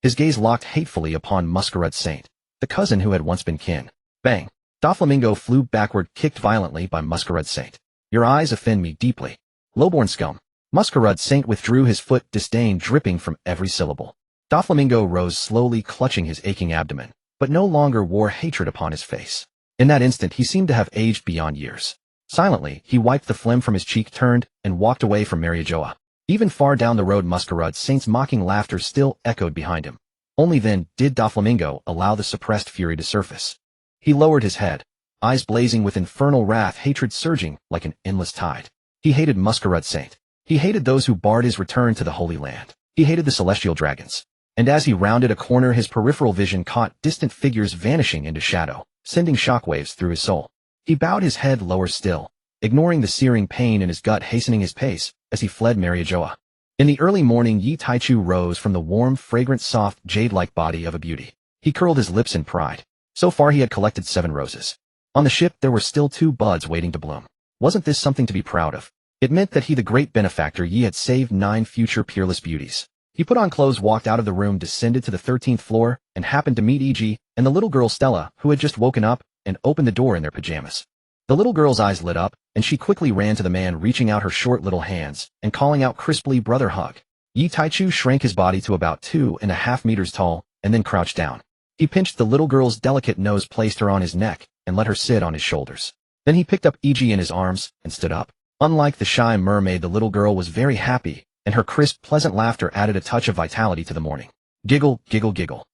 His gaze locked hatefully upon Masquerade Saint, the cousin who had once been kin. Bang! Doflamingo flew backward, kicked violently by Masquerade Saint. Your eyes offend me deeply. Lowborn scum. Masquerade Saint withdrew his foot, disdain dripping from every syllable. Doflamingo rose slowly, clutching his aching abdomen, but no longer wore hatred upon his face. In that instant he seemed to have aged beyond years. Silently, he wiped the phlegm from his cheek, turned, and walked away from Marijoa. Even far down the road Masquerade Saint's mocking laughter still echoed behind him. Only then did Doflamingo allow the suppressed fury to surface. He lowered his head, eyes blazing with infernal wrath, hatred surging like an endless tide. He hated Masquerade Saint. He hated those who barred his return to the Holy Land. He hated the celestial dragons. And as he rounded a corner, his peripheral vision caught distant figures vanishing into shadow, sending shockwaves through his soul. He bowed his head lower still, ignoring the searing pain in his gut, hastening his pace as he fled Marijoa. In the early morning, Yi Taichu rose from the warm, fragrant, soft, jade-like body of a beauty. He curled his lips in pride. So far he had collected 7 roses. On the ship there were still 2 buds waiting to bloom. Wasn't this something to be proud of? It meant that he, the great benefactor, Yi, had saved 9 future peerless beauties. He put on clothes, walked out of the room, descended to the 13th floor, and happened to meet E.G. and the little girl Stella, who had just woken up and opened the door in their pajamas. The little girl's eyes lit up, and she quickly ran to the man, reaching out her short little hands and calling out crisply, "Brother, hug." Yi Taichu shrank his body to about 2.5 meters tall and then crouched down. He pinched the little girl's delicate nose, placed her on his neck, and let her sit on his shoulders. Then he picked up E.G. in his arms and stood up. Unlike the shy mermaid, the little girl was very happy, and her crisp, pleasant laughter added a touch of vitality to the morning. Giggle, giggle, giggle.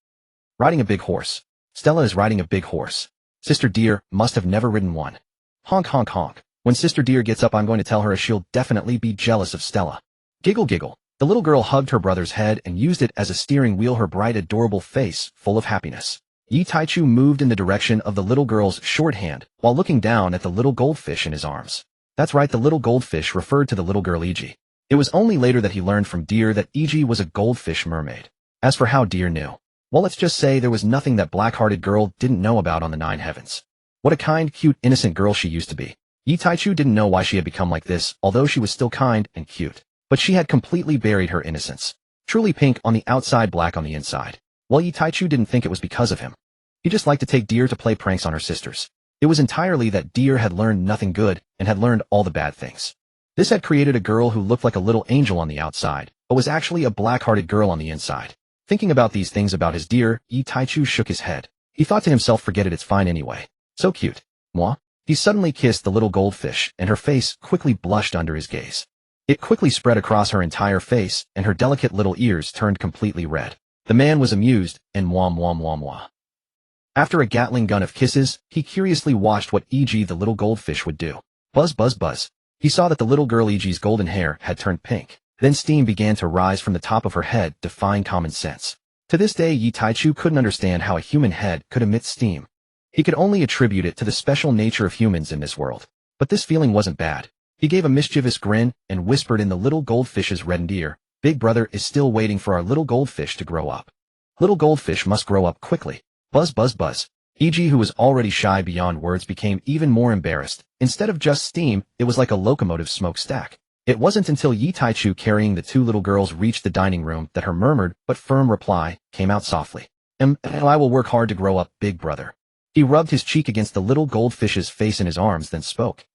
Riding a big horse. Stella is riding a big horse. Sister Deer must have never ridden one. Honk, honk, honk. When Sister Deer gets up, I'm going to tell her she'll definitely be jealous of Stella. Giggle, giggle. The little girl hugged her brother's head and used it as a steering wheel, her bright, adorable face full of happiness. Yi Taichu moved in the direction of the little girl's shorthand while looking down at the little goldfish in his arms. That's right, the little goldfish referred to the little girl E.G. It was only later that he learned from Deer that E.G. was a goldfish mermaid. As for how Deer knew, well, let's just say there was nothing that black-hearted girl didn't know about on the 9 heavens. What a kind, cute, innocent girl she used to be. Yi Taichu didn't know why she had become like this, although she was still kind and cute. But she had completely buried her innocence. Truly pink on the outside, black on the inside. Well, Yi Taichu didn't think it was because of him. He just liked to take Deer to play pranks on her sisters. It was entirely that Deer had learned nothing good and had learned all the bad things. This had created a girl who looked like a little angel on the outside, but was actually a black-hearted girl on the inside. Thinking about these things about his Deer, Yi Taichu shook his head. He thought to himself, forget it, it's fine anyway. So cute. Moi? He suddenly kissed the little goldfish, and her face quickly blushed under his gaze. It quickly spread across her entire face, and her delicate little ears turned completely red. The man was amused, and moi. After a Gatling gun of kisses, he curiously watched what E.G. the little goldfish would do. Buzz, buzz, buzz. He saw that the little girl E.G.'s golden hair had turned pink. Then steam began to rise from the top of her head, defying common sense. To this day, Yi Taichu couldn't understand how a human head could emit steam. He could only attribute it to the special nature of humans in this world. But this feeling wasn't bad. He gave a mischievous grin and whispered in the little goldfish's reddened ear, "Big brother is still waiting for our little goldfish to grow up. Little goldfish must grow up quickly." Buzz, buzz, buzz. E.G., who was already shy beyond words, became even more embarrassed. Instead of just steam, it was like a locomotive smokestack. It wasn't until Yi Taichu carrying the 2 little girls reached the dining room that her murmured but firm reply came out softly. I will work hard to grow up, big brother." He rubbed his cheek against the little goldfish's face in his arms, then spoke.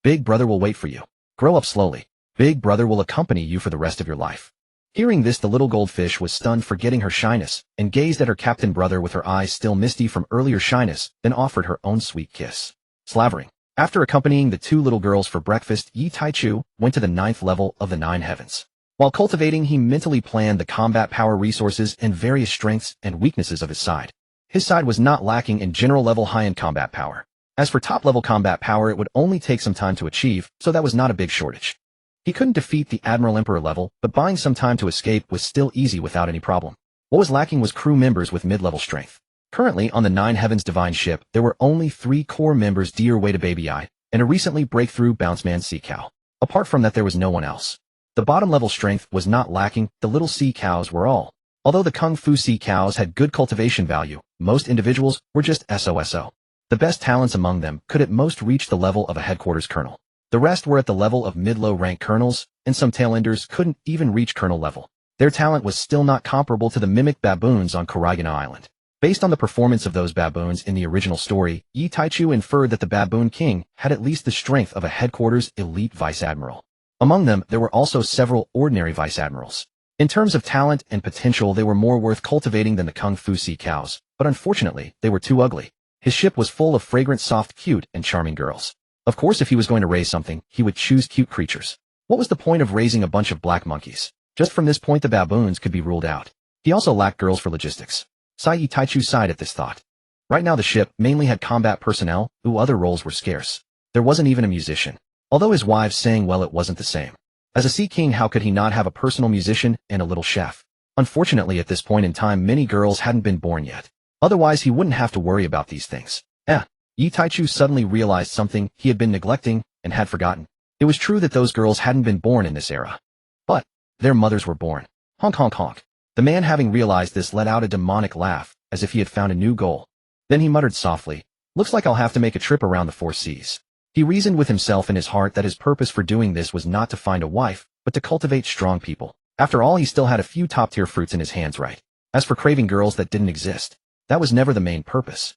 Big brother will wait for you. Grow up slowly. Big brother will accompany you for the rest of your life." Hearing this, the little goldfish was stunned, forgetting her shyness, and gazed at her captain brother with her eyes still misty from earlier shyness, then offered her own sweet kiss. Slavering. After accompanying the 2 little girls for breakfast, Yi Taichu went to the 9th level of the 9 heavens. While cultivating, he mentally planned the combat power, resources, and various strengths and weaknesses of his side. His side was not lacking in general level high-end combat power. As for top-level combat power, it would only take some time to achieve, so that was not a big shortage. He couldn't defeat the Admiral Emperor level, but buying some time to escape was still easy without any problem. What was lacking was crew members with mid-level strength. Currently, on the 9 Heavens Divine ship, there were only 3 core members, Deer, Wada, Baby Eye, and a recently breakthrough Bounceman Sea Cow. Apart from that, there was no one else. The bottom-level strength was not lacking, the little sea cows were all. Although the Kung Fu sea cows had good cultivation value, most individuals were just SOSO. The best talents among them could at most reach the level of a headquarters colonel. The rest were at the level of mid-low rank colonels, and some tailenders couldn't even reach colonel level. Their talent was still not comparable to the mimic baboons on Ruluka Island. Based on the performance of those baboons in the original story, Yi Taichu inferred that the Baboon King had at least the strength of a headquarters elite vice admiral. Among them, there were also several ordinary vice admirals. In terms of talent and potential, they were more worth cultivating than the Kung Fu sea cows, but unfortunately, they were too ugly. His ship was full of fragrant, soft, cute, and charming girls. Of course, if he was going to raise something, he would choose cute creatures. What was the point of raising a bunch of black monkeys? Just from this point, the baboons could be ruled out. He also lacked girls for logistics. Yi Taichu sighed at this thought. Right now the ship mainly had combat personnel, who other roles were scarce. There wasn't even a musician. Although his wives sang well, it wasn't the same. As a sea king, how could he not have a personal musician and a little chef? Unfortunately, at this point in time, many girls hadn't been born yet. Otherwise, he wouldn't have to worry about these things. Yi Taichu suddenly realized something he had been neglecting and had forgotten. It was true that those girls hadn't been born in this era. But their mothers were born. Honk honk honk. The man, having realized this, let out a demonic laugh, as if he had found a new goal. Then he muttered softly, "Looks like I'll have to make a trip around the 4 seas." He reasoned with himself in his heart that his purpose for doing this was not to find a wife, but to cultivate strong people. After all, he still had a few top-tier fruits in his hands, right? As for craving girls that didn't exist, that was never the main purpose.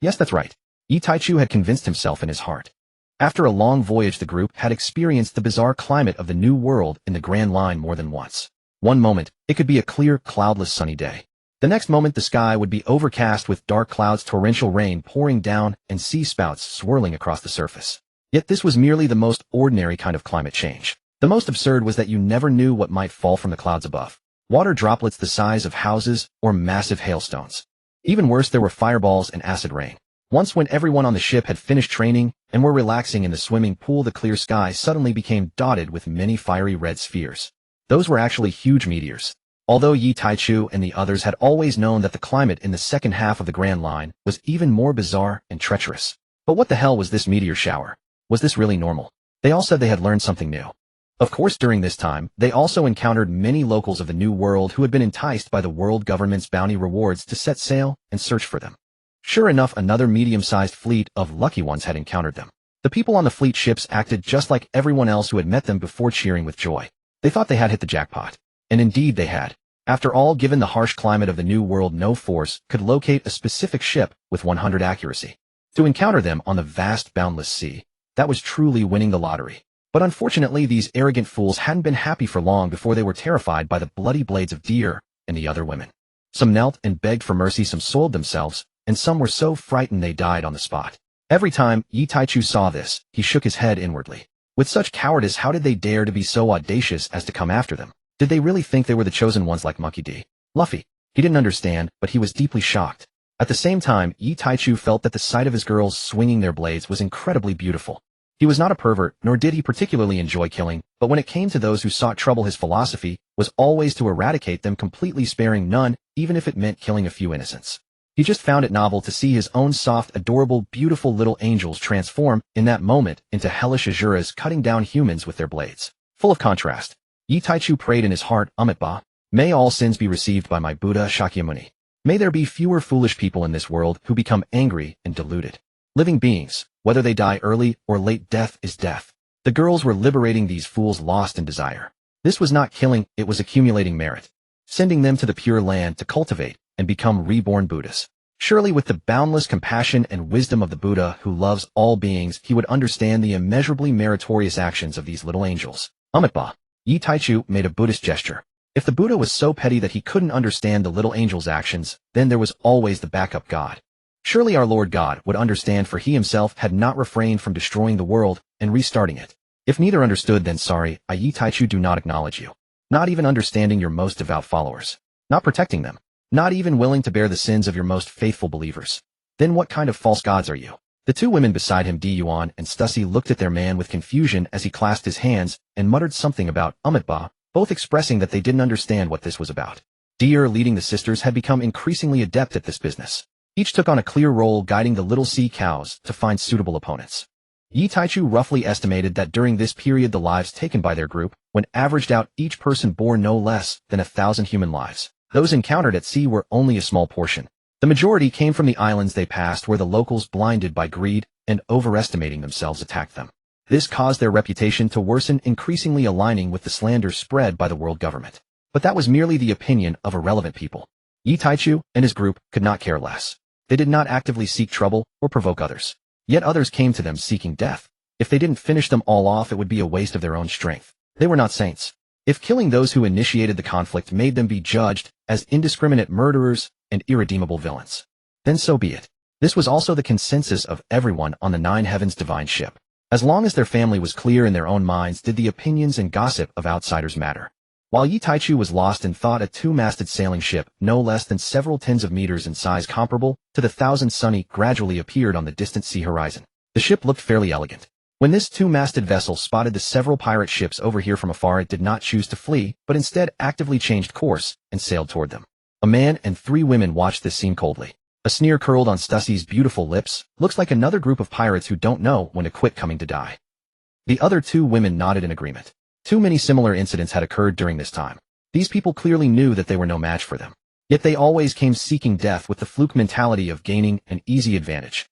Yes, that's right. Yi Taichu had convinced himself in his heart. After a long voyage, the group had experienced the bizarre climate of the New World in the Grand Line more than once. One moment, it could be a clear, cloudless, sunny day. The next moment, the sky would be overcast with dark clouds, torrential rain pouring down, and sea spouts swirling across the surface. Yet this was merely the most ordinary kind of climate change. The most absurd was that you never knew what might fall from the clouds above. Water droplets the size of houses or massive hailstones. Even worse, there were fireballs and acid rain. Once, when everyone on the ship had finished training and were relaxing in the swimming pool, the clear sky suddenly became dotted with many fiery red spheres. Those were actually huge meteors. Although Yi Taichu and the others had always known that the climate in the second half of the Grand Line was even more bizarre and treacherous. But what the hell was this meteor shower? Was this really normal? They all said they had learned something new. Of course, during this time, they also encountered many locals of the New World who had been enticed by the world government's bounty rewards to set sail and search for them. Sure enough, another medium-sized fleet of lucky ones had encountered them. The people on the fleet ships acted just like everyone else who had met them before, cheering with joy. They thought they had hit the jackpot. And indeed they had. After all, given the harsh climate of the New World, no force could locate a specific ship with 100 accuracy. To encounter them on the vast, boundless sea, that was truly winning the lottery. But unfortunately, these arrogant fools hadn't been happy for long before they were terrified by the bloody blades of deer and the other women. Some knelt and begged for mercy, some soiled themselves, and some were so frightened they died on the spot. Every time Yi Taichu saw this, he shook his head inwardly. With such cowardice, how did they dare to be so audacious as to come after them? Did they really think they were the chosen ones like Monkey D? Luffy? He didn't understand, but he was deeply shocked. At the same time, Yi Taichu felt that the sight of his girls swinging their blades was incredibly beautiful. He was not a pervert, nor did he particularly enjoy killing, but when it came to those who sought trouble, his philosophy was always to eradicate them completely, sparing none, even if it meant killing a few innocents. He just found it novel to see his own soft, adorable, beautiful little angels transform, in that moment, into hellish Asuras cutting down humans with their blades. Full of contrast, Yi Taichu prayed in his heart, Amitabha, may all sins be received by my Buddha Shakyamuni. May there be fewer foolish people in this world who become angry and deluded. Living beings, whether they die early or late, death is death. The girls were liberating these fools lost in desire. This was not killing, it was accumulating merit, sending them to the Pure Land to cultivate and become reborn Buddhas. Surely with the boundless compassion and wisdom of the Buddha who loves all beings, he would understand the immeasurably meritorious actions of these little angels. Amitabha. Yi Taichu made a Buddhist gesture. If the Buddha was so petty that he couldn't understand the little angels' actions, then there was always the backup God. Surely our Lord God would understand, for he himself had not refrained from destroying the world and restarting it. If neither understood, then sorry, I Yi Taichu do not acknowledge you. Not even understanding your most devout followers. Not protecting them. Not even willing to bear the sins of your most faithful believers. Then what kind of false gods are you? The two women beside him, Gion and Stussy, looked at their man with confusion as he clasped his hands and muttered something about Amitabha, both expressing that they didn't understand what this was about. Deer, leading the sisters, had become increasingly adept at this business. Each took on a clear role, guiding the little sea cows to find suitable opponents. Yi Taichu roughly estimated that during this period the lives taken by their group, when averaged out, each person bore no less than 1,000 human lives. Those encountered at sea were only a small portion. The majority came from the islands they passed, where the locals, blinded by greed and overestimating themselves, attacked them. This caused their reputation to worsen, increasingly aligning with the slander spread by the world government. But that was merely the opinion of irrelevant people. Yi Taichu and his group could not care less. They did not actively seek trouble or provoke others. Yet others came to them seeking death. If they didn't finish them all off, it would be a waste of their own strength. They were not saints. If killing those who initiated the conflict made them be judged as indiscriminate murderers and irredeemable villains, then so be it. This was also the consensus of everyone on the Nine Heavens divine ship. As long as their family was clear in their own minds, did the opinions and gossip of outsiders matter. While Yi Taichu was lost in thought, a two-masted sailing ship, no less than several tens of meters in size comparable to the Thousand Sunny, gradually appeared on the distant sea horizon. The ship looked fairly elegant. When this two-masted vessel spotted the several pirate ships over here from afar, it did not choose to flee, but instead actively changed course and sailed toward them. A man and three women watched this scene coldly. A sneer curled on Stussie's beautiful lips. Looks like another group of pirates who don't know when to quit coming to die. The other two women nodded in agreement. Too many similar incidents had occurred during this time. These people clearly knew that they were no match for them. Yet they always came seeking death with the fluke mentality of gaining an easy advantage.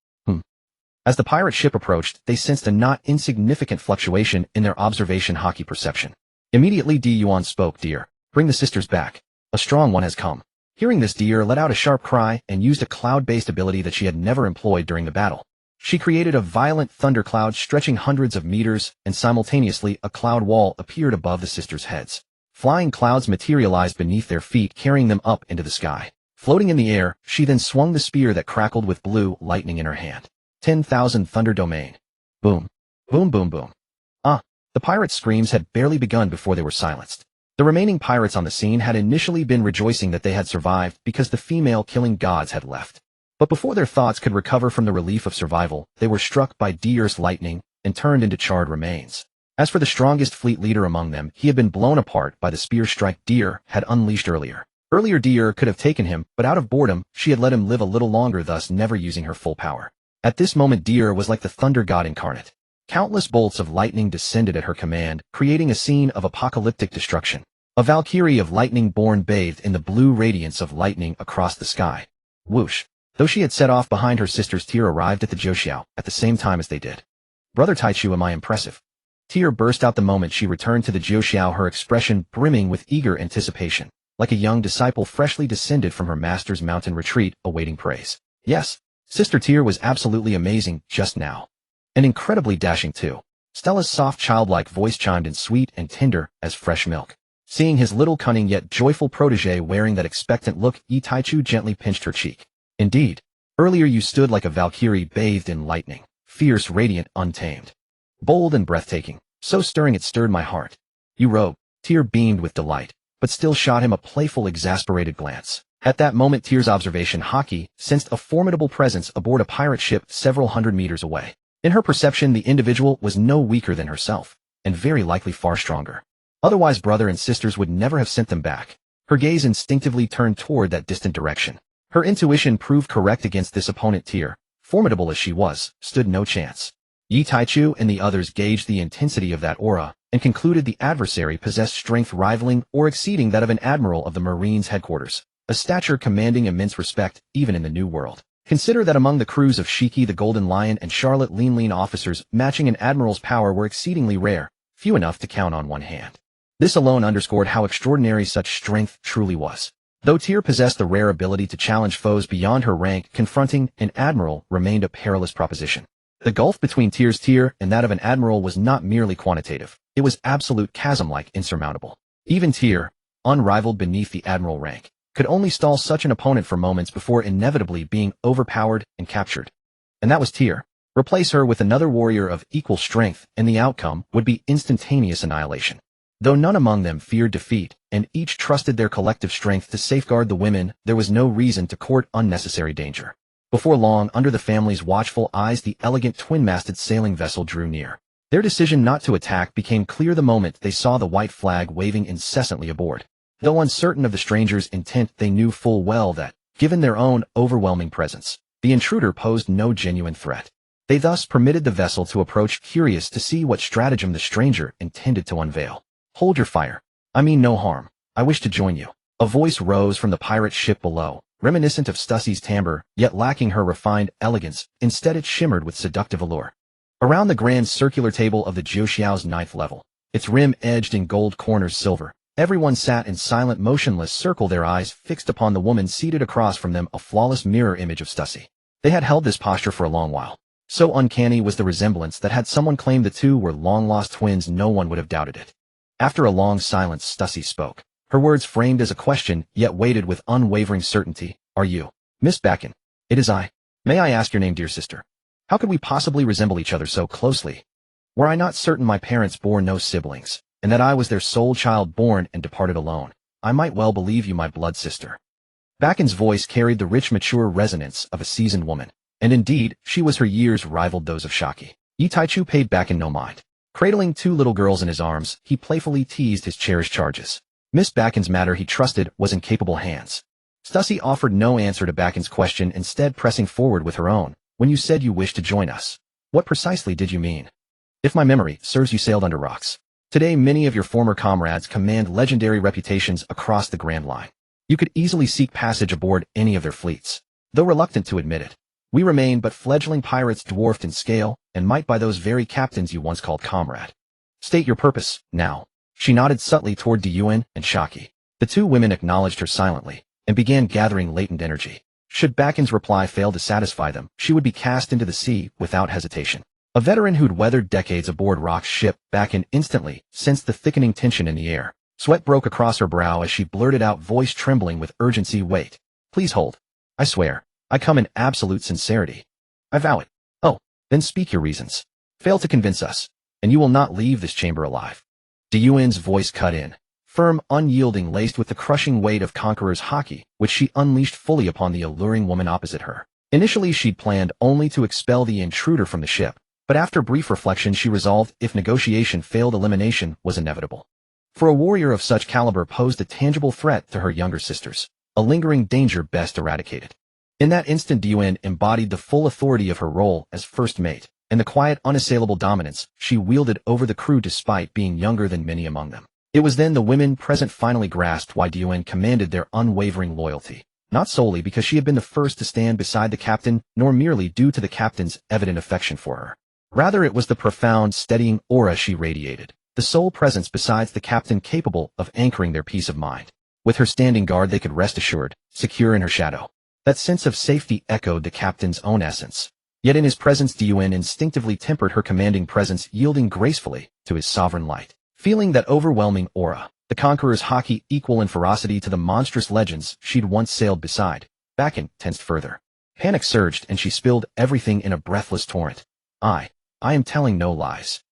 As the pirate ship approached, they sensed a not insignificant fluctuation in their observation hockey perception. Immediately Gion spoke. "Dear, bring the sisters back. A strong one has come." Hearing this, Deer let out a sharp cry and used a cloud-based ability that she had never employed during the battle. She created a violent thundercloud stretching hundreds of meters, and simultaneously a cloud wall appeared above the sisters' heads. Flying clouds materialized beneath their feet, carrying them up into the sky. Floating in the air, she then swung the spear that crackled with blue lightning in her hand. 10,000 thunder domain. Boom. Boom boom boom. The pirates' screams had barely begun before they were silenced. The remaining pirates on the scene had initially been rejoicing that they had survived because the female-killing gods had left. But before their thoughts could recover from the relief of survival, they were struck by Deer's lightning and turned into charred remains. As for the strongest fleet leader among them, he had been blown apart by the spear strike Deer had unleashed earlier. Deer could have taken him, but out of boredom, she had let him live a little longer, thus never using her full power. At this moment, Deer was like the thunder god incarnate. Countless bolts of lightning descended at her command, creating a scene of apocalyptic destruction. A Valkyrie of lightning born bathed in the blue radiance of lightning across the sky. Whoosh. Though she had set off behind her sisters, Tyr arrived at the Joxiao at the same time as they did. "Brother Taichu, am I impressive?" Tyr burst out the moment she returned to the Joxiao, her expression brimming with eager anticipation, like a young disciple freshly descended from her master's mountain retreat, awaiting praise. Yes, Sister Tyr was absolutely amazing just now. And incredibly dashing too. Stella's soft childlike voice chimed in, sweet and tender as fresh milk. Seeing his little cunning yet joyful protege wearing that expectant look, Yi Taichu gently pinched her cheek. "Indeed. Earlier you stood like a Valkyrie bathed in lightning. Fierce, radiant, untamed. Bold and breathtaking. So stirring it stirred my heart. You rogue." Tyr beamed with delight, but still shot him a playful, exasperated glance. At that moment, Tyr's observation hockey sensed a formidable presence aboard a pirate ship several hundred meters away. In her perception, the individual was no weaker than herself, and very likely far stronger. Otherwise, brother and sisters would never have sent them back. Her gaze instinctively turned toward that distant direction. Her intuition proved correct against this opponent. Tyr, formidable as she was, stood no chance. Yi Taichu and the others gauged the intensity of that aura, and concluded the adversary possessed strength rivaling or exceeding that of an admiral of the Marines headquarters, a stature commanding immense respect even in the New World. Consider that among the crews of Shiki the Golden Lion and Charlotte Lean officers matching an admiral's power were exceedingly rare, few enough to count on one hand. This alone underscored how extraordinary such strength truly was. Though Tyr possessed the rare ability to challenge foes beyond her rank, confronting an admiral remained a perilous proposition. The gulf between Tyr's Tyr and that of an admiral was not merely quantitative, it was absolute, chasm-like, insurmountable. Even Tyr, unrivaled beneath the admiral rank, could only stall such an opponent for moments before inevitably being overpowered and captured. And that was Tyr. Replace her with another warrior of equal strength, and the outcome would be instantaneous annihilation. Though none among them feared defeat, and each trusted their collective strength to safeguard the women, there was no reason to court unnecessary danger. Before long, under the family's watchful eyes, the elegant twin-masted sailing vessel drew near. Their decision not to attack became clear the moment they saw the white flag waving incessantly aboard. Though uncertain of the stranger's intent, they knew full well that, given their own overwhelming presence, the intruder posed no genuine threat. They thus permitted the vessel to approach, curious to see what stratagem the stranger intended to unveil. "Hold your fire. I mean no harm. I wish to join you." A voice rose from the pirate ship below, reminiscent of Stussie's timbre, yet lacking her refined elegance. Instead, it shimmered with seductive allure. Around the grand circular table of the Joxiao's 9th level, its rim edged in gold corners silver, Everyone sat in silent, motionless circle, their eyes fixed upon the woman seated across from them, a flawless mirror image of Stussy. They had held this posture for a long while. So uncanny was the resemblance that had someone claimed the two were long-lost twins, no one would have doubted it. After a long silence, Stussy spoke. Her words framed as a question, yet weighted with unwavering certainty. Are you Miss Bakken? It is I. May I ask your name, dear sister? How could we possibly resemble each other so closely? Were I not certain my parents bore no siblings, and that I was their sole child born and departed alone, I might well believe you my blood sister. Bakken's voice carried the rich, mature resonance of a seasoned woman, and indeed, she was. Her years rivaled those of Shaki. Yi Taichu paid Bakken no mind. Cradling two little girls in his arms, he playfully teased his cherished charges. Miss Bakken's matter, he trusted, was in capable hands. Stussy offered no answer to Bakken's question, instead pressing forward with her own. When you said you wished to join us, what precisely did you mean? If my memory serves, you sailed under rocks. Today many of your former comrades command legendary reputations across the Grand Line. You could easily seek passage aboard any of their fleets. Though reluctant to admit it, we remain but fledgling pirates, dwarfed in scale and might by those very captains you once called comrade. State your purpose, now. She nodded subtly toward Gion and Shaki. The two women acknowledged her silently and began gathering latent energy. Should Bakken's reply fail to satisfy them, she would be cast into the sea without hesitation. A veteran who'd weathered decades aboard Rock's ship, Bakken instantly sensed the thickening tension in the air. Sweat broke across her brow as she blurted out, voice trembling with urgency. Wait. Please hold. I swear. I come in absolute sincerity. I vow it. Oh, then speak your reasons. Fail to convince us, and you will not leave this chamber alive. Diyuan's voice cut in, firm, unyielding, laced with the crushing weight of Conqueror's haki, which she unleashed fully upon the alluring woman opposite her. Initially she'd planned only to expel the intruder from the ship, but after brief reflection she resolved if negotiation failed, elimination was inevitable. For a warrior of such caliber posed a tangible threat to her younger sisters, a lingering danger best eradicated. In that instant Diyuan embodied the full authority of her role as first mate, and the quiet, unassailable dominance she wielded over the crew despite being younger than many among them. It was then the women present finally grasped why Diyuan commanded their unwavering loyalty, not solely because she had been the first to stand beside the captain, nor merely due to the captain's evident affection for her. Rather, it was the profound, steadying aura she radiated, the sole presence besides the captain capable of anchoring their peace of mind. With her standing guard they could rest assured, secure in her shadow. That sense of safety echoed the captain's own essence. Yet in his presence Diyuan instinctively tempered her commanding presence, yielding gracefully to his sovereign light. Feeling that overwhelming aura, the Conqueror's haki equal in ferocity to the monstrous legends she'd once sailed beside, Bakken tensed further. Panic surged and she spilled everything in a breathless torrent. I am telling no lies.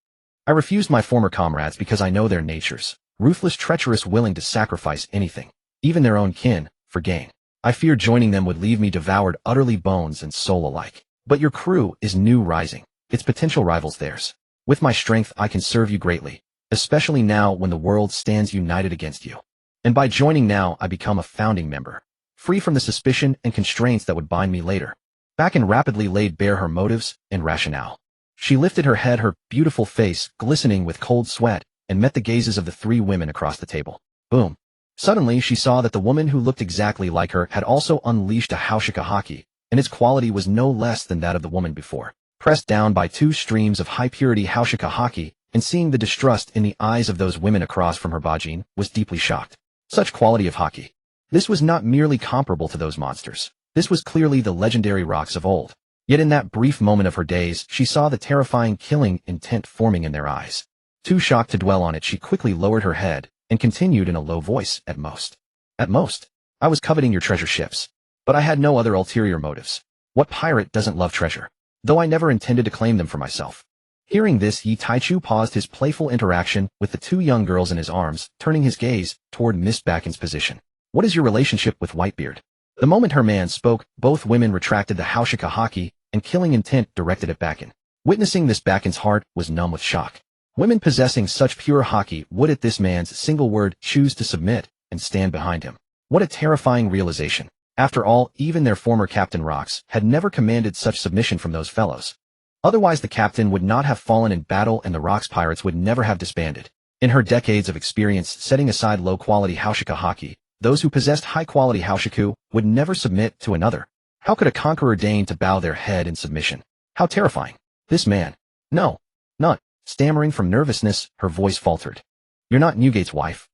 I refused my former comrades because I know their natures, ruthless, treacherous, willing to sacrifice anything, even their own kin, for gain. I feared joining them would leave me devoured, utterly, bones and soul alike. But your crew is new, rising, its potential rivals theirs. With my strength I can serve you greatly, especially now when the world stands united against you. And by joining now I become a founding member, free from the suspicion and constraints that would bind me later. Bakken rapidly laid bare her motives and rationale. She lifted her head, her beautiful face glistening with cold sweat, and met the gazes of the three women across the table. Boom. Suddenly she saw that the woman who looked exactly like her had also unleashed a Haushika haki, and its quality was no less than that of the woman before. Pressed down by two streams of high-purity Haushika haki, and seeing the distrust in the eyes of those women across from her, Bajin was deeply shocked. Such quality of haki. This was not merely comparable to those monsters. This was clearly the legendary rocks of old. Yet in that brief moment of her daze, she saw the terrifying killing intent forming in their eyes. Too shocked to dwell on it, she quickly lowered her head and continued in a low voice, At most, I was coveting your treasure ships. But I had no other ulterior motives. What pirate doesn't love treasure? Though I never intended to claim them for myself. Hearing this, Yi Taichu paused his playful interaction with the two young girls in his arms, turning his gaze toward Miss Bakken's position. What is your relationship with Whitebeard? The moment her man spoke, both women retracted the Haushika haki and killing intent directed at Bakken. Witnessing this, Bakken's heart was numb with shock. Women possessing such pure haki would at this man's single word choose to submit and stand behind him. What a terrifying realization. After all, even their former Captain Rocks had never commanded such submission from those fellows. Otherwise the captain would not have fallen in battle and the Rocks pirates would never have disbanded. In her decades of experience setting aside low-quality Haushika haki, those who possessed high-quality Haushiku would never submit to another. How could a conqueror deign to bow their head in submission? How terrifying. This man. No. Not. Stammering from nervousness, her voice faltered. You're not Newgate's wife.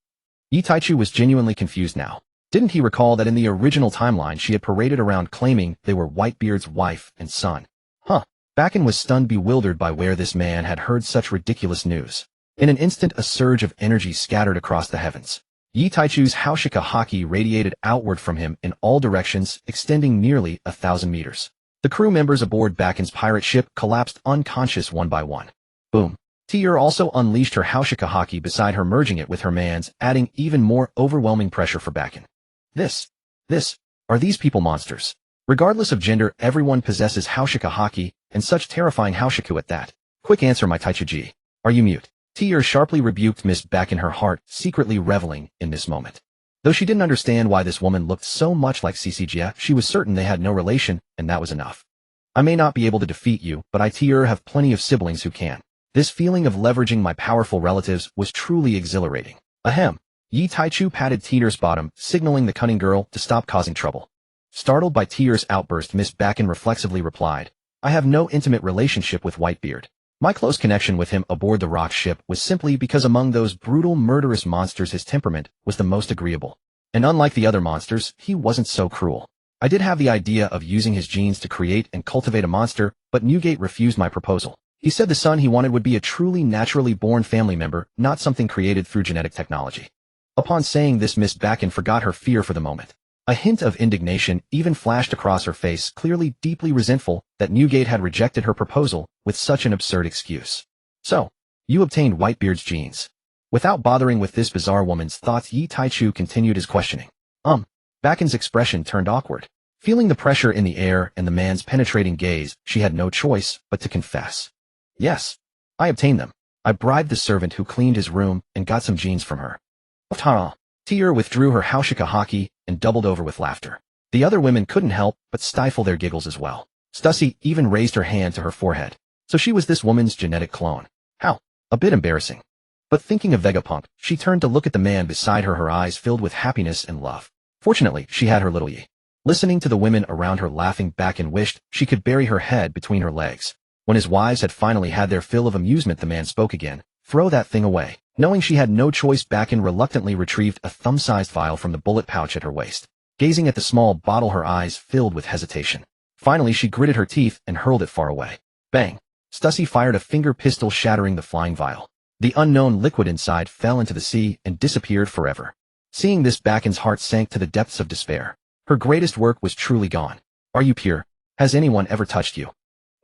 Yi Taichu was genuinely confused now. Didn't he recall that in the original timeline she had paraded around claiming they were Whitebeard's wife and son? Bakken was stunned, bewildered by where this man had heard such ridiculous news. In an instant, a surge of energy scattered across the heavens. Yi Taichu's Haushika Haki radiated outward from him in all directions, extending nearly 1,000 meters. The crew members aboard Bakken's pirate ship collapsed unconscious one by one. Boom. Tier also unleashed her Haushika Haki beside her, merging it with her man's, adding even more overwhelming pressure for Bakken. Are these people monsters? Regardless of gender, everyone possesses Haushika Haki, and such terrifying Haushiku at that. Quick answer, my Taichuji. Are you mute? Tier sharply rebuked Miss Bakken, her heart secretly reveling in this moment. Though she didn't understand why this woman looked so much like Jia, she was certain they had no relation, and that was enough. I may not be able to defeat you, but I Tier have plenty of siblings who can. This feeling of leveraging my powerful relatives was truly exhilarating. Ahem. Yi Taichu patted Tier's bottom, signaling the cunning girl to stop causing trouble. Startled by Tier's outburst, Miss Bakken reflexively replied, I have no intimate relationship with Whitebeard. My close connection with him aboard the rock ship was simply because among those brutal, murderous monsters his temperament was the most agreeable. And unlike the other monsters, he wasn't so cruel. I did have the idea of using his genes to create and cultivate a monster, but Newgate refused my proposal. He said the son he wanted would be a truly naturally born family member, not something created through genetic technology. Upon saying this, Miss Bakken forgot her fear for the moment. A hint of indignation even flashed across her face, clearly deeply resentful that Newgate had rejected her proposal with such an absurd excuse. So, you obtained Whitebeard's genes. Without bothering with this bizarre woman's thoughts, Yi Taichu continued his questioning. Bakken's expression turned awkward. Feeling the pressure in the air and the man's penetrating gaze, she had no choice but to confess. Yes, I obtained them. I bribed the servant who cleaned his room and got some genes from her. Tier withdrew her Haushika Haki and doubled over with laughter. The other women couldn't help but stifle their giggles as well. Stussy even raised her hand to her forehead. So she was this woman's genetic clone. How? A bit embarrassing. But thinking of Vegapunk, she turned to look at the man beside her, her eyes filled with happiness and love. Fortunately, she had her little Yi. Listening to the women around her laughing back and wished she could bury her head between her legs. When his wives had finally had their fill of amusement, the man spoke again. Throw that thing away. Knowing she had no choice, Bakken reluctantly retrieved a thumb-sized vial from the bullet pouch at her waist. Gazing at the small bottle, her eyes filled with hesitation. Finally, she gritted her teeth and hurled it far away. Bang! Stussy fired a finger pistol, shattering the flying vial. The unknown liquid inside fell into the sea and disappeared forever. Seeing this, Bakken's heart sank to the depths of despair. Her greatest work was truly gone. Are you pure? Has anyone ever touched you?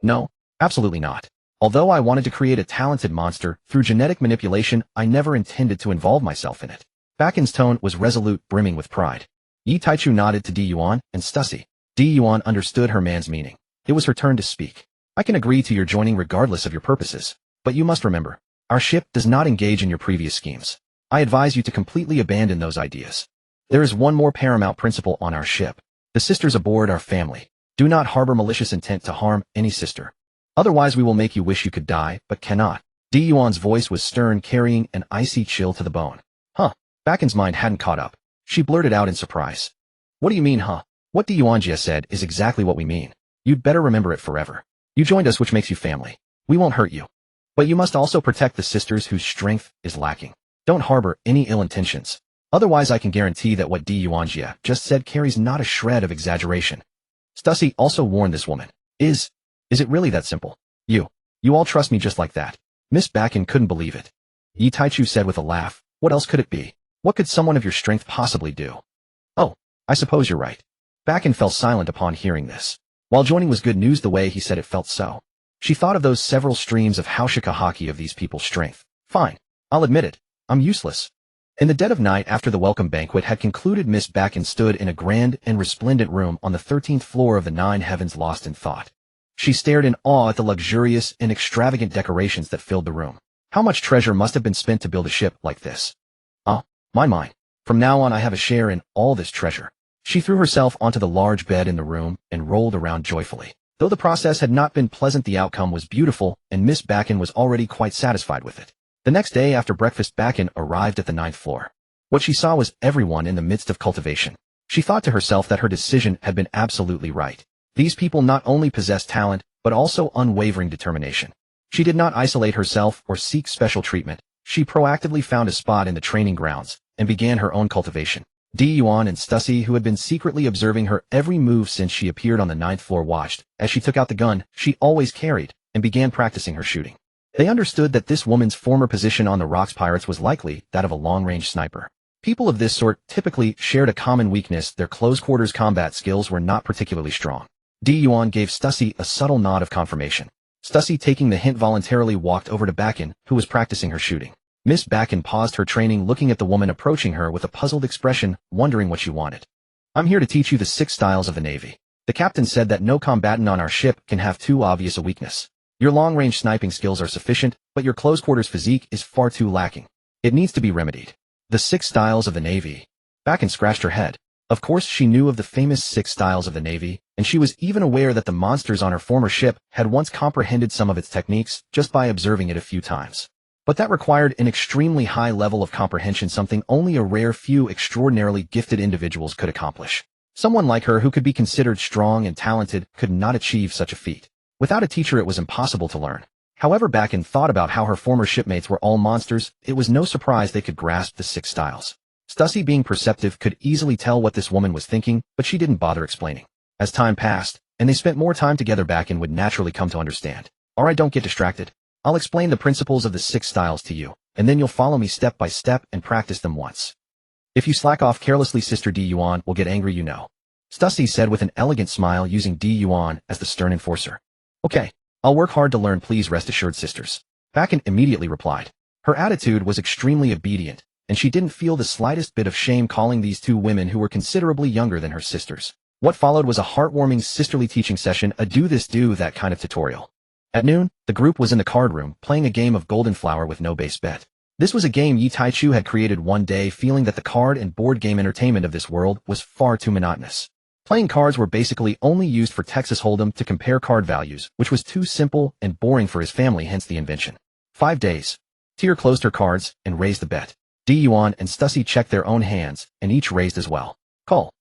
No, absolutely not. Although I wanted to create a talented monster through genetic manipulation, I never intended to involve myself in it. Bakken's tone was resolute, brimming with pride. Yi Taichu nodded to Yuan and Stussy. Yuan understood her man's meaning. It was her turn to speak. I can agree to your joining regardless of your purposes. But you must remember, our ship does not engage in your previous schemes. I advise you to completely abandon those ideas. There is one more paramount principle on our ship. The sisters aboard are family. Do not harbor malicious intent to harm any sister. Otherwise we will make you wish you could die, but cannot. Yuan's voice was stern, carrying an icy chill to the bone. Bakken's mind hadn't caught up. She blurted out in surprise. What do you mean, What Yuanjia said is exactly what we mean. You'd better remember it forever. You joined us, which makes you family. We won't hurt you. But you must also protect the sisters whose strength is lacking. Don't harbor any ill intentions. Otherwise I can guarantee that what Yuanjia just said carries not a shred of exaggeration. Stussy also warned this woman. Is it really that simple? You all trust me just like that? Miss Bakken couldn't believe it. Yi Taichu said with a laugh, what else could it be? What could someone of your strength possibly do? Oh, I suppose you're right. Bakken fell silent upon hearing this. While joining was good news, the way he said it felt so. She thought of those several streams of Haushika Haki of these people's strength. Fine, I'll admit it. I'm useless. In the dead of night, after the welcome banquet had concluded, Miss Bakken stood in a grand and resplendent room on the 13th floor of the 9 heavens, lost in thought. She stared in awe at the luxurious and extravagant decorations that filled the room. How much treasure must have been spent to build a ship like this? Mine. From now on I have a share in all this treasure. She threw herself onto the large bed in the room and rolled around joyfully. Though the process had not been pleasant, the outcome was beautiful, and Miss Bakken was already quite satisfied with it. The next day after breakfast, Bakken arrived at the 9th floor. What she saw was everyone in the midst of cultivation. She thought to herself that her decision had been absolutely right. These people not only possessed talent, but also unwavering determination. She did not isolate herself or seek special treatment. She proactively found a spot in the training grounds and began her own cultivation. Gion and Stussy, who had been secretly observing her every move since she appeared on the 9th floor, watched as she took out the gun she always carried and began practicing her shooting. They understood that this woman's former position on the Rocks Pirates was likely that of a long-range sniper. People of this sort typically shared a common weakness: their close-quarters combat skills were not particularly strong. Gion gave Stussy a subtle nod of confirmation. Stussy, taking the hint, voluntarily walked over to Bakken, who was practicing her shooting. Miss Bakken paused her training, looking at the woman approaching her with a puzzled expression, wondering what she wanted. "I'm here to teach you the 6 styles of the Navy. The captain said that no combatant on our ship can have too obvious a weakness. Your long-range sniping skills are sufficient, but your close-quarters physique is far too lacking. It needs to be remedied." The 6 styles of the Navy. Bakken scratched her head. Of course she knew of the famous 6 styles of the Navy, and she was even aware that the monsters on her former ship had once comprehended some of its techniques just by observing it a few times. But that required an extremely high level of comprehension, something only a rare few extraordinarily gifted individuals could accomplish. Someone like her, who could be considered strong and talented, could not achieve such a feat. Without a teacher, it was impossible to learn. However, Bakken thought about how her former shipmates were all monsters. It was no surprise they could grasp the 6 styles. Stussy, being perceptive, could easily tell what this woman was thinking, but she didn't bother explaining. As time passed, and they spent more time together, Bakken would naturally come to understand. "Alright, don't get distracted. I'll explain the principles of the 6 styles to you, and then you'll follow me step by step and practice them once. If you slack off carelessly, Sister Gion will get angry, you know," Stussy said with an elegant smile, using Gion as the stern enforcer. "Okay, I'll work hard to learn, please rest assured, sisters," Bakken immediately replied. Her attitude was extremely obedient, and she didn't feel the slightest bit of shame calling these 2 women, who were considerably younger than her sisters. What followed was a heartwarming sisterly teaching session, a do this, do that kind of tutorial. At noon, the group was in the card room, playing a game of Golden Flower with no base bet. This was a game Yi Taichu had created one day, feeling that the card and board game entertainment of this world was far too monotonous. Playing cards were basically only used for Texas Hold'em to compare card values, which was too simple and boring for his family, hence the invention. 5 days. Tyr closed her cards and raised the bet. Gion and Stussy checked their own hands, and each raised as well. Call.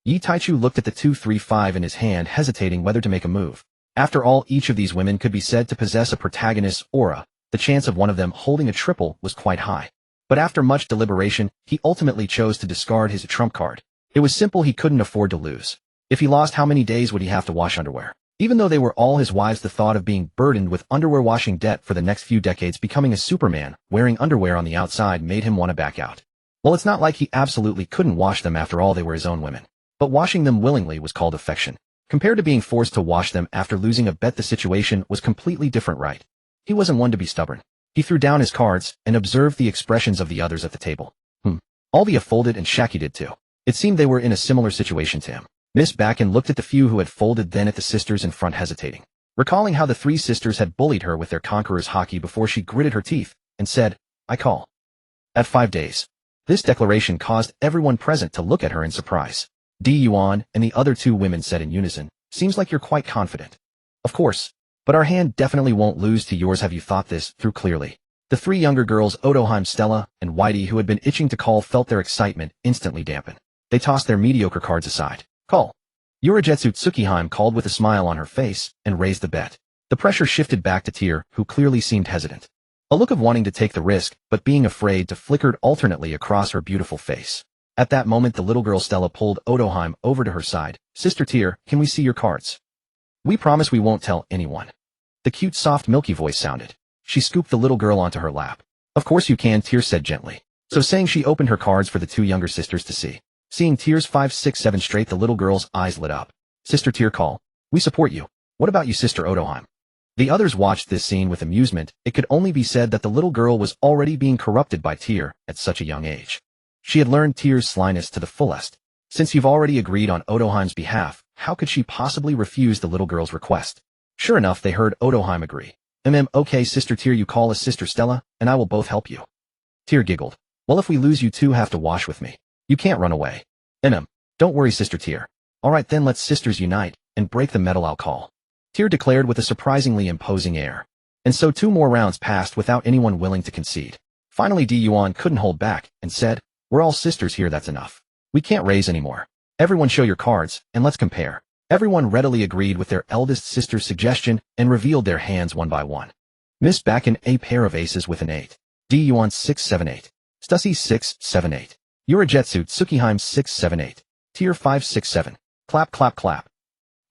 Yi Taichu looked at the 2-3-5 in his hand, hesitating whether to make a move. After all, each of these women could be said to possess a protagonist's aura. The chance of one of them holding a triple was quite high. But after much deliberation, he ultimately chose to discard his trump card. It was simple: he couldn't afford to lose. If he lost, how many days would he have to wash underwear? Even though they were all his wives, the thought of being burdened with underwear washing debt for the next few decades, becoming a Superman wearing underwear on the outside, made him want to back out. Well, it's not like he absolutely couldn't wash them. After all, they were his own women. But washing them willingly was called affection. Compared to being forced to wash them after losing a bet, the situation was completely different, right? He wasn't one to be stubborn. He threw down his cards and observed the expressions of the others at the table. Alvia folded, and Shaki did too. It seemed they were in a similar situation to him. Miss Bakken looked at the few who had folded, then at the sisters in front, hesitating. Recalling how the 3 sisters had bullied her with their conqueror's hockey before, she gritted her teeth and said, "I call." At 5 days. This declaration caused everyone present to look at her in surprise. Gion and the other 2 women said in unison, "Seems like you're quite confident." "Of course. But our hand definitely won't lose to yours. Have you thought this through clearly?" The 3 younger girls, Otoheim, Stella, and Whitey, who had been itching to call, felt their excitement instantly dampen. They tossed their mediocre cards aside. "Call." Urajetsu Tsukiheim called with a smile on her face and raised the bet. The pressure shifted back to Tyr, who clearly seemed hesitant. A look of wanting to take the risk, but being afraid to, flickered alternately across her beautiful face. At that moment, the little girl Stella pulled Otoheim over to her side. "Sister Tyr, can we see your cards?" "We promise we won't tell anyone." The cute, soft, milky voice sounded. She scooped the little girl onto her lap. "Of course you can," Tyr said gently. So saying, she opened her cards for the 2 younger sisters to see. Seeing Tyr's 5, 6, 7 straight, the little girl's eyes lit up. "Sister Tyr, call. We support you. What about you, Sister Otoheim?" The others watched this scene with amusement. It could only be said that the little girl was already being corrupted by Tyr at such a young age. She had learned Tyr's slyness to the fullest. Since you've already agreed on Otoheim's behalf, how could she possibly refuse the little girl's request? Sure enough, they heard Otoheim agree. Okay, Sister Tyr, you call us Sister Stella, and I will both help you." Tyr giggled. "Well, if we lose, you 2 have to wash with me. You can't run away." Don't worry, Sister Tyr. Alright then, let's sisters unite, and break the metal, I'll call," Tyr declared with a surprisingly imposing air. And so 2 more rounds passed without anyone willing to concede. Finally, Yuan couldn't hold back, and said, "We're all sisters here, that's enough. We can't raise anymore. Everyone show your cards, and let's compare." Everyone readily agreed with their eldest sister's suggestion, and revealed their hands one by one. Miss Bakken, a pair of aces with an 8. Yuan 6, 7, 8. Stussy 6, 7, 8. Urajetsu Tsukiheim 678. Tier 567. Clap clap clap.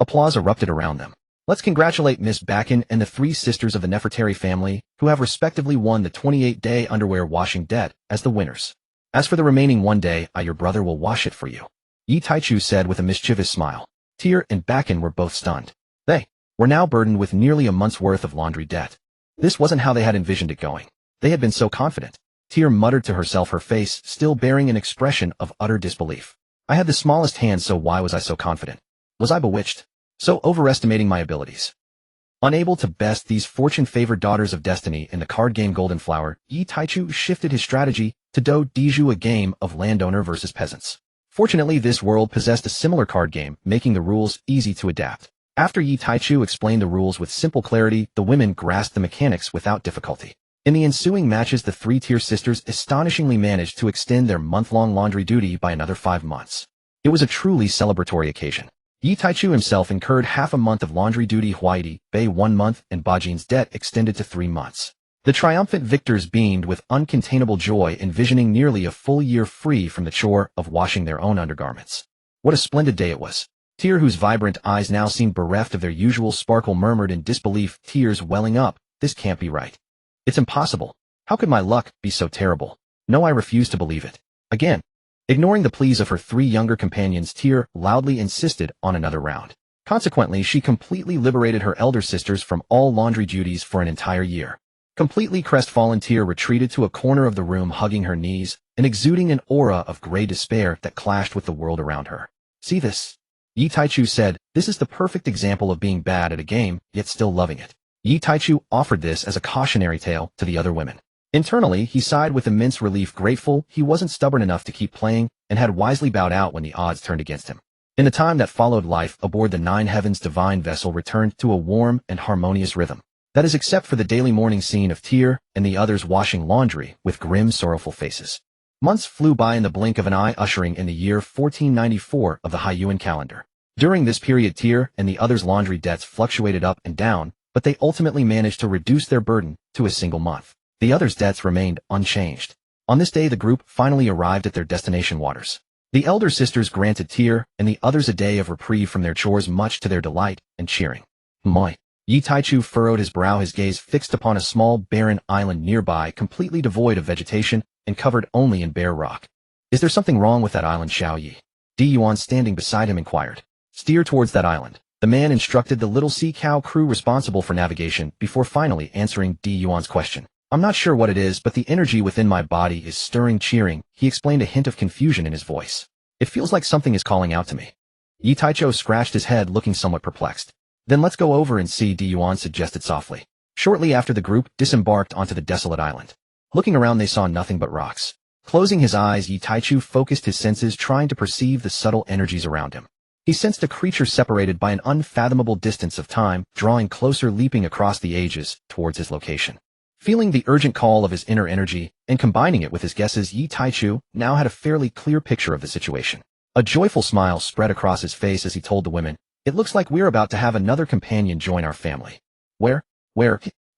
Applause erupted around them. Let's congratulate Miss Bakken and the three sisters of the Nefertari family, who have respectively won the 28-day underwear washing debt, as the winners. As for the remaining 1 day, your brother will wash it for you. Yi Taichu said with a mischievous smile. Tier and Bakken were both stunned. They were now burdened with nearly a month's worth of laundry debt. This wasn't how they had envisioned it going. They had been so confident. Tier muttered to herself, her face still bearing an expression of utter disbelief. I had the smallest hand, so why was I so confident? Was I bewitched? So overestimating my abilities? Unable to best these fortune-favored daughters of destiny in the card game Golden Flower, Yi Taichu shifted his strategy to Do Diju, a game of landowner versus peasants. Fortunately, this world possessed a similar card game, making the rules easy to adapt. After Yi Taichu explained the rules with simple clarity, the women grasped the mechanics without difficulty. In the ensuing matches, the three-tier sisters astonishingly managed to extend their month-long laundry duty by another 5 months. It was a truly celebratory occasion. Yi Taichu himself incurred half a month of laundry duty, Huaidi, Bei 1 month, and Bajin's debt extended to 3 months. The triumphant victors beamed with uncontainable joy, envisioning nearly a full year free from the chore of washing their own undergarments. What a splendid day it was. Tier, whose vibrant eyes now seemed bereft of their usual sparkle, murmured in disbelief, tears welling up. This can't be right. It's impossible. How could my luck be so terrible? No, I refuse to believe it. Again. Ignoring the pleas of her 3 younger companions, Tier loudly insisted on another round. Consequently, she completely liberated her elder sisters from all laundry duties for an entire year. Completely crestfallen, Tier retreated to a corner of the room, hugging her knees and exuding an aura of gray despair that clashed with the world around her. See this? Yi Taichu said, this is the perfect example of being bad at a game, yet still loving it. Yi Taichu offered this as a cautionary tale to the other women. Internally, he sighed with immense relief, grateful he wasn't stubborn enough to keep playing and had wisely bowed out when the odds turned against him. In the time that followed, life aboard the Nine Heavens divine vessel returned to a warm and harmonious rhythm. That is, except for the daily morning scene of Tier and the others washing laundry with grim, sorrowful faces. Months flew by in the blink of an eye, ushering in the year 1494 of the Haiyuan calendar. During this period, Tier and the others' laundry debts fluctuated up and down, but they ultimately managed to reduce their burden to a single month. The others' debts remained unchanged. On this day, the group finally arrived at their destination waters. The elder sisters granted Tier and the others a day of reprieve from their chores, much to their delight and cheering. Moi. Yi Taichu furrowed his brow, his gaze fixed upon a small, barren island nearby, completely devoid of vegetation and covered only in bare rock. Is there something wrong with that island, Xiao Yi? Yuan, standing beside him, inquired. Steer towards that island. The man instructed the little sea cow crew responsible for navigation before finally answering Yuan's question. I'm not sure what it is, but the energy within my body is stirring, cheering. He explained, a hint of confusion in his voice. It feels like something is calling out to me. Yi Taichu scratched his head, looking somewhat perplexed. Then let's go over and see, Yuan suggested softly. Shortly after, the group disembarked onto the desolate island. Looking around, they saw nothing but rocks. Closing his eyes, Yi Taichu focused his senses, trying to perceive the subtle energies around him. He sensed a creature separated by an unfathomable distance of time, drawing closer, leaping across the ages towards his location. Feeling the urgent call of his inner energy and combining it with his guesses, Yi Taichu now had a fairly clear picture of the situation. A joyful smile spread across his face as he told the women, "It looks like we're about to have another companion join our family." Where?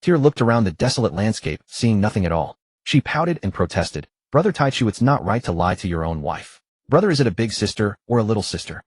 Tier looked around the desolate landscape, seeing nothing at all. She pouted and protested. "Brother Taichu, it's not right to lie to your own wife. Brother, is it a big sister or a little sister?"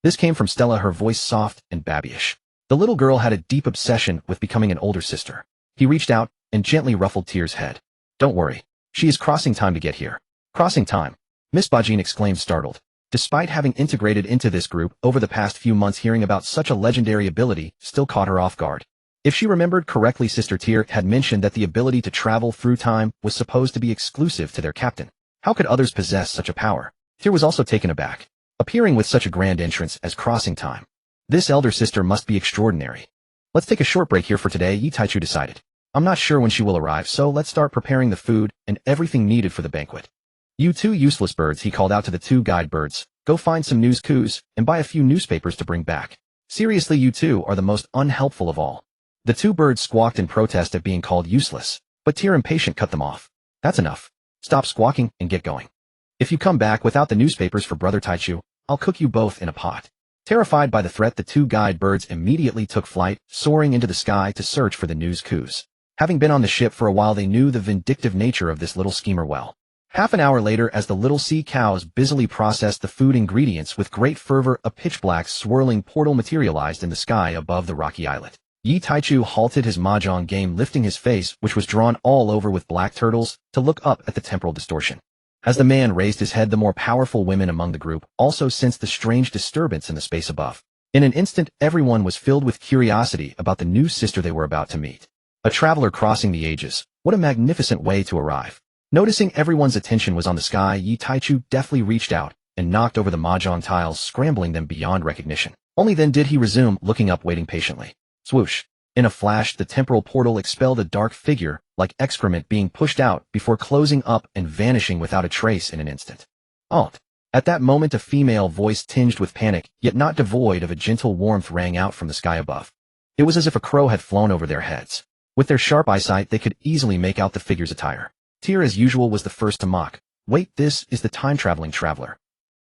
This came from Stella, her voice soft and babyish. The little girl had a deep obsession with becoming an older sister. He reached out and gently ruffled Tier's head. "Don't worry. She is crossing time to get here." "Crossing time?" Miss Bajin exclaimed, startled. Despite having integrated into this group over the past few months, hearing about such a legendary ability still caught her off guard. If she remembered correctly, Sister Tier had mentioned that the ability to travel through time was supposed to be exclusive to their captain. How could others possess such a power? Tier was also taken aback, appearing with such a grand entrance as crossing time. This elder sister must be extraordinary. "Let's take a short break here for today," Yi Taichu decided. "I'm not sure when she will arrive, so let's start preparing the food and everything needed for the banquet. You two useless birds," he called out to the 2 guide birds. "Go find some news coups and buy a few newspapers to bring back. Seriously, you two are the most unhelpful of all." The 2 birds squawked in protest at being called useless, but Tier, impatient, cut them off. "That's enough. Stop squawking and get going. If you come back without the newspapers for Brother Taichu, I'll cook you both in a pot." Terrified by the threat, the 2 guide birds immediately took flight, soaring into the sky to search for the news coups. Having been on the ship for a while, they knew the vindictive nature of this little schemer well. Half an hour later, as the little sea cows busily processed the food ingredients with great fervor, a pitch-black swirling portal materialized in the sky above the rocky islet. Yi Taichu halted his mahjong game, lifting his face, which was drawn all over with black turtles, to look up at the temporal distortion. As the man raised his head, the more powerful women among the group also sensed the strange disturbance in the space above. In an instant, everyone was filled with curiosity about the new sister they were about to meet. A traveler crossing the ages. What a magnificent way to arrive. Noticing everyone's attention was on the sky, Yi Taichu deftly reached out and knocked over the mahjong tiles, scrambling them beyond recognition. Only then did he resume, looking up, waiting patiently. Swoosh. In a flash, the temporal portal expelled a dark figure, like excrement being pushed out, before closing up and vanishing without a trace in an instant. Alt. At that moment, a female voice tinged with panic, yet not devoid of a gentle warmth, rang out from the sky above. It was as if a crow had flown over their heads. With their sharp eyesight, they could easily make out the figure's attire. Tyr, as usual, was the first to mock. Wait, this is the time-traveling traveler.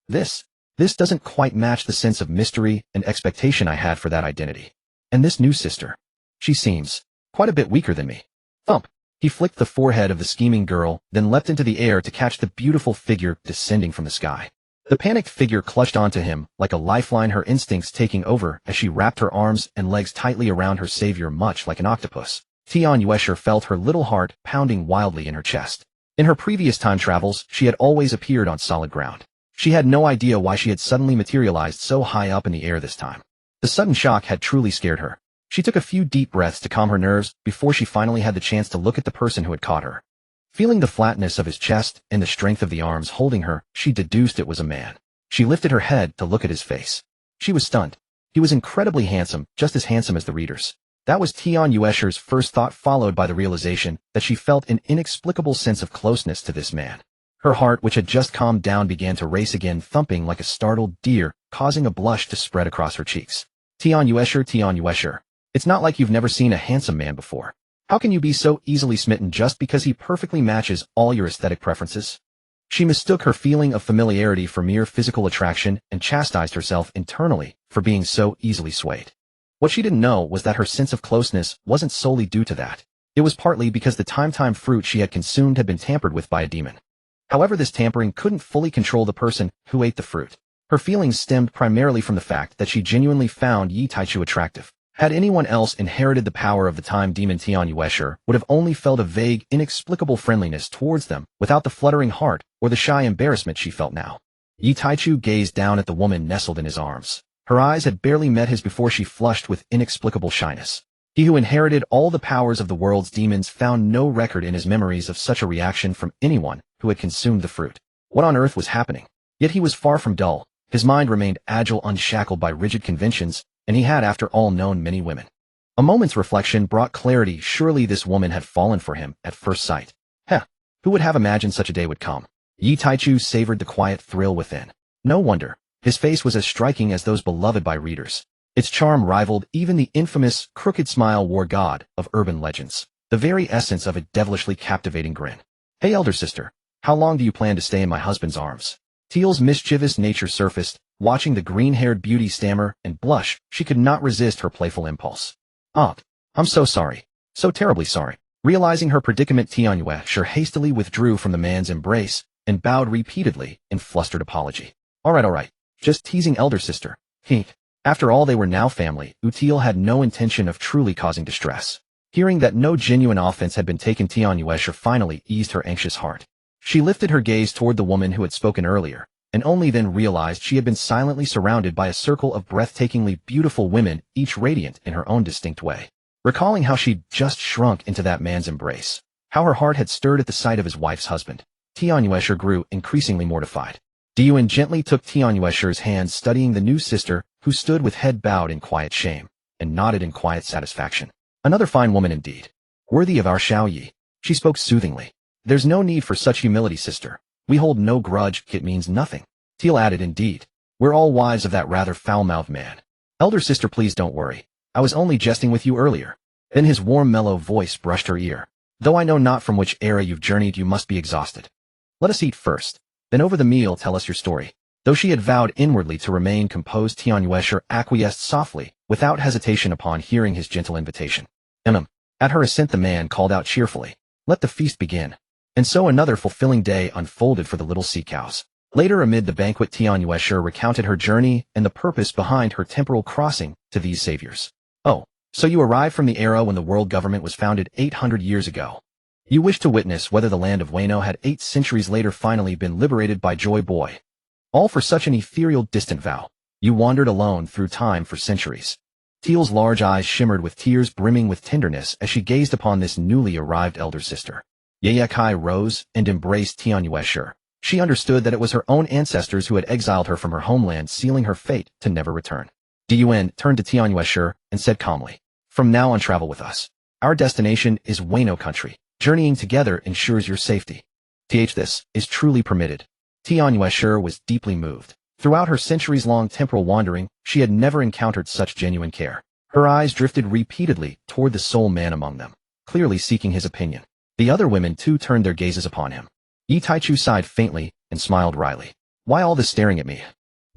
This doesn't quite match the sense of mystery and expectation I had for that identity. And this new sister. She seems quite a bit weaker than me. Thump. He flicked the forehead of the scheming girl, then leapt into the air to catch the beautiful figure descending from the sky. The panicked figure clutched onto him like a lifeline, her instincts taking over as she wrapped her arms and legs tightly around her savior, much like an octopus. Tian Yuesher felt her little heart pounding wildly in her chest. In her previous time travels, she had always appeared on solid ground. She had no idea why she had suddenly materialized so high up in the air this time. The sudden shock had truly scared her. She took a few deep breaths to calm her nerves before she finally had the chance to look at the person who had caught her. Feeling the flatness of his chest and the strength of the arms holding her, she deduced it was a man. She lifted her head to look at his face. She was stunned. He was incredibly handsome, just as handsome as the readers. That was Tian Yuesher's first thought, followed by the realization that she felt an inexplicable sense of closeness to this man. Her heart, which had just calmed down, began to race again, thumping like a startled deer, causing a blush to spread across her cheeks. Tian Yuesher, it's not like you've never seen a handsome man before. How can you be so easily smitten just because he perfectly matches all your aesthetic preferences? She mistook her feeling of familiarity for mere physical attraction and chastised herself internally for being so easily swayed. What she didn't know was that her sense of closeness wasn't solely due to that. It was partly because the time fruit she had consumed had been tampered with by a demon. However, this tampering couldn't fully control the person who ate the fruit. Her feelings stemmed primarily from the fact that she genuinely found Yi Taichu attractive. Had anyone else inherited the power of the time demon, Tian Yuesher would have only felt a vague, inexplicable friendliness towards them without the fluttering heart or the shy embarrassment she felt now. Yi Taichu gazed down at the woman nestled in his arms. Her eyes had barely met his before she flushed with inexplicable shyness. He who inherited all the powers of the world's demons found no record in his memories of such a reaction from anyone who had consumed the fruit. What on earth was happening? Yet he was far from dull. His mind remained agile, unshackled by rigid conventions, and he had, after all, known many women. A moment's reflection brought clarity. Surely this woman had fallen for him at first sight. Who would have imagined such a day would come? Yi Taichu savored the quiet thrill within. No wonder. His face was as striking as those beloved by readers. Its charm rivaled even the infamous crooked smile war god of urban legends, the very essence of a devilishly captivating grin. Hey, elder sister, how long do you plan to stay in my husband's arms? Teal's mischievous nature surfaced. Watching the green-haired beauty stammer and blush, she could not resist her playful impulse. I'm so sorry. So terribly sorry. Realizing her predicament, Tian Yuesher hastily withdrew from the man's embrace and bowed repeatedly in flustered apology. All right. Just teasing, elder sister. After all, they were now family. Utiel had no intention of truly causing distress. Hearing that no genuine offense had been taken, Tian Yuesher finally eased her anxious heart. She lifted her gaze toward the woman who had spoken earlier, and only then realized she had been silently surrounded by a circle of breathtakingly beautiful women, each radiant in her own distinct way. Recalling how she'd just shrunk into that man's embrace, how her heart had stirred at the sight of his wife's husband, Tian Yuesher grew increasingly mortified. Gion gently took Tian Yuesher's hand, studying the new sister, who stood with head bowed in quiet shame, and nodded in quiet satisfaction. Another fine woman indeed. Worthy of our Xiaoyi. She spoke soothingly. There's no need for such humility, sister. We hold no grudge, it means nothing. Teal added, indeed. We're all wives of that rather foul-mouthed man. Elder sister, please don't worry. I was only jesting with you earlier. Then his warm, mellow voice brushed her ear. Though I know not from which era you've journeyed, you must be exhausted. Let us eat first. Then over the meal tell us your story. Though she had vowed inwardly to remain composed, Tian Yuesher acquiesced softly, without hesitation upon hearing his gentle invitation. At her assent the man called out cheerfully. Let the feast begin. And so another fulfilling day unfolded for the little sea cows. Later amid the banquet, Tianyuesher recounted her journey and the purpose behind her temporal crossing to these saviors. Oh, so you arrived from the era when the world government was founded 800 years ago. You wish to witness whether the land of Wano had 8 centuries later finally been liberated by Joy Boy. All for such an ethereal, distant vow. You wandered alone through time for centuries. Teal's large eyes shimmered with tears brimming with tenderness as she gazed upon this newly arrived elder sister. Yayakai rose and embraced Tianyuesher. She understood that it was her own ancestors who had exiled her from her homeland, sealing her fate to never return. Dun turned to Tianyuesher and said calmly, "From now on, travel with us. Our destination is Wano country. Journeying together ensures your safety. This is truly permitted." Tianyuesher was deeply moved. Throughout her centuries-long temporal wandering, she had never encountered such genuine care. Her eyes drifted repeatedly toward the sole man among them, clearly seeking his opinion. The other women too turned their gazes upon him. Yi Taichu sighed faintly and smiled wryly. "Why all this staring at me?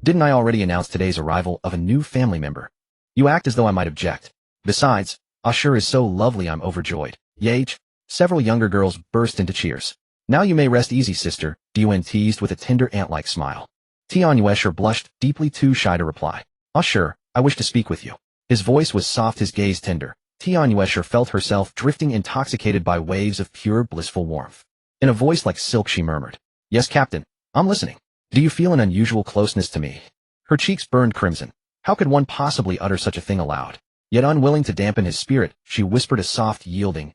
Didn't I already announce today's arrival of a new family member? You act as though I might object. Besides, Ashur is so lovely I'm overjoyed." Yage. Several younger girls burst into cheers. "Now you may rest easy, sister," Dun teased with a tender ant-like smile. Tianyuesher blushed, deeply too shy to reply. "Ashur, I wish to speak with you." His voice was soft, his gaze tender. Tianyuesher felt herself drifting, intoxicated by waves of pure, blissful warmth. In a voice like silk she murmured, "Yes, Captain, I'm listening. Do you feel an unusual closeness to me?" Her cheeks burned crimson. How could one possibly utter such a thing aloud? Yet unwilling to dampen his spirit, she whispered a soft, yielding,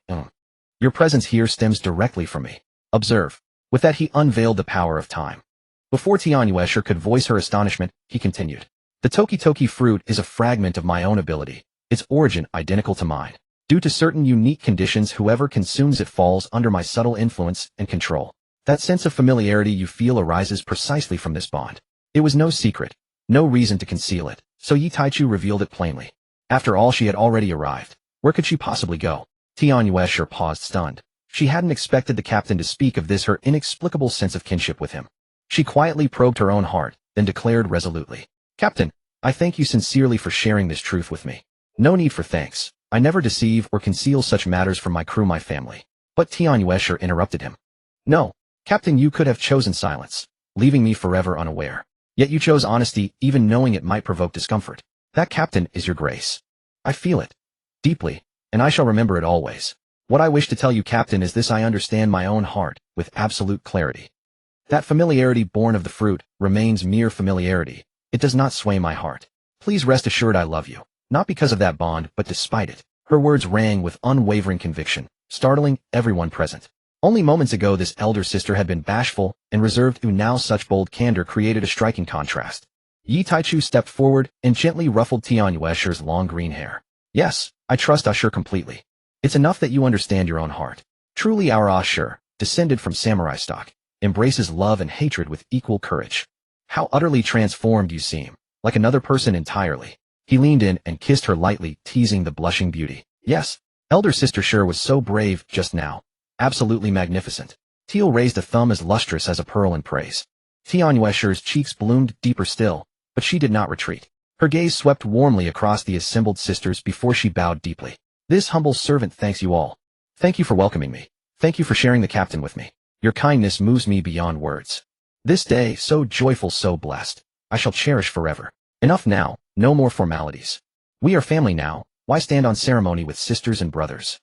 "Your presence here stems directly from me. Observe." With that he unveiled the power of time. Before Tianyuesher could voice her astonishment, he continued, "The Toki Toki fruit is a fragment of my own ability, its origin identical to mine. Due to certain unique conditions, whoever consumes it falls under my subtle influence and control. That sense of familiarity you feel arises precisely from this bond. It was no secret, no reason to conceal it, so Yi Taichu revealed it plainly. After all, she had already arrived. Where could she possibly go? Tianyuesher paused, stunned. She hadn't expected the captain to speak of this, her inexplicable sense of kinship with him. She quietly probed her own heart, then declared resolutely, "Captain, I thank you sincerely for sharing this truth with me. No need for thanks. I never deceive or conceal such matters from my crew, my family." But Tianyuesher interrupted him. "No, Captain, you could have chosen silence, leaving me forever unaware. Yet you chose honesty, even knowing it might provoke discomfort. That, Captain, is your grace. I feel it deeply, and I shall remember it always. What I wish to tell you, Captain, is this: I understand my own heart with absolute clarity. That familiarity born of the fruit remains mere familiarity. It does not sway my heart. Please rest assured I love you, not because of that bond, but despite it." Her words rang with unwavering conviction, startling everyone present. Only moments ago this elder sister had been bashful and reserved, now such bold candor created a striking contrast. Yi Taichu stepped forward and gently ruffled Tianyuesher's long green hair. "Yes, I trust Ashur completely. It's enough that you understand your own heart. Truly our Ashur, descended from samurai stock, embraces love and hatred with equal courage. How utterly transformed you seem, like another person entirely." He leaned in and kissed her lightly, teasing the blushing beauty. "Yes, elder sister Shur was so brave just now. Absolutely magnificent." Teal raised a thumb as lustrous as a pearl in praise. Tianyuesher's cheeks bloomed deeper still, but she did not retreat. Her gaze swept warmly across the assembled sisters before she bowed deeply. "This humble servant thanks you all. Thank you for welcoming me. Thank you for sharing the captain with me. Your kindness moves me beyond words. This day, so joyful, so blessed, I shall cherish forever. Enough now, no more formalities. We are family now, why stand on ceremony with sisters and brothers?"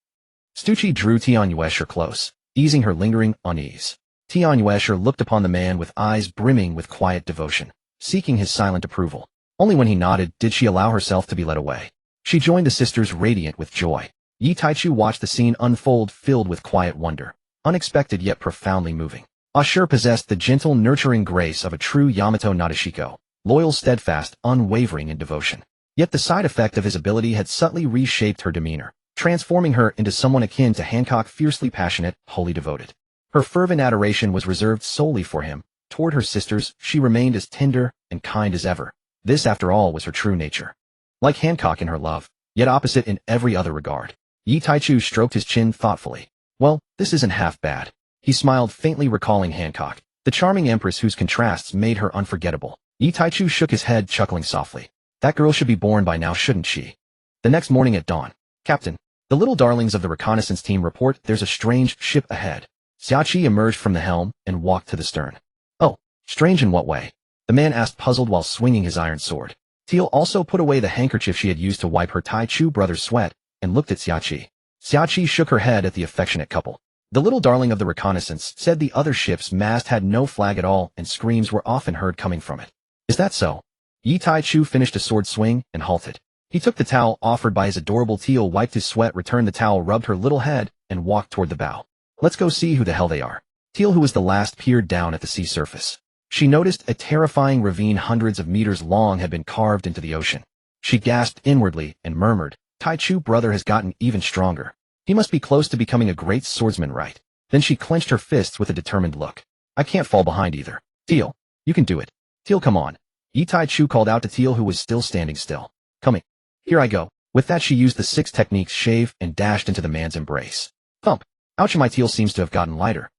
Stucci drew Tianyuesher close, easing her lingering unease. Tianyuesher looked upon the man with eyes brimming with quiet devotion, seeking his silent approval. Only when he nodded did she allow herself to be led away. She joined the sisters radiant with joy. Yi Taichu watched the scene unfold, filled with quiet wonder, unexpected yet profoundly moving. Ashur possessed the gentle, nurturing grace of a true Yamato Nadeshiko, loyal, steadfast, unwavering in devotion. Yet the side effect of his ability had subtly reshaped her demeanor, transforming her into someone akin to Hancock, fiercely passionate, wholly devoted. Her fervent adoration was reserved solely for him. Toward her sisters, she remained as tender and kind as ever. This, after all, was her true nature. Like Hancock in her love, yet opposite in every other regard. Yi Taichu stroked his chin thoughtfully. "Well, this isn't half bad." He smiled faintly, recalling Hancock, the charming empress whose contrasts made her unforgettable. Yi Taichu shook his head, chuckling softly. "That girl should be born by now, shouldn't she?" The next morning at dawn, "Captain, the little darlings of the reconnaissance team report there's a strange ship ahead. Xiaoqi emerged from the helm and walked to the stern. Oh, strange in what way? The man asked, puzzled while swinging his iron sword. Teal also put away the handkerchief she had used to wipe her Tai Chu brother's sweat and looked at Xiaoqi. Xiaoqi shook her head at the affectionate couple. The little darling of the reconnaissance said the other ship's mast had no flag at all and screams were often heard coming from it. Is that so? Yi Tai Chu finished a sword swing and halted. He took the towel offered by his adorable Teal, wiped his sweat, returned the towel, rubbed her little head, and walked toward the bow. Let's go see who the hell they are. Teal, who was the last, peered down at the sea surface. She noticed a terrifying ravine hundreds of meters long had been carved into the ocean. She gasped inwardly and murmured, Tai Chu brother has gotten even stronger. He must be close to becoming a great swordsman, right? Then she clenched her fists with a determined look. I can't fall behind either. Teal, you can do it. Teal, come on. Yi Tai Chu called out to Teal, who was still standing still. Coming. Here I go. With that, she used the 6 techniques shave and dashed into the man's embrace. Thump. Ouch, my Teal seems to have gotten lighter.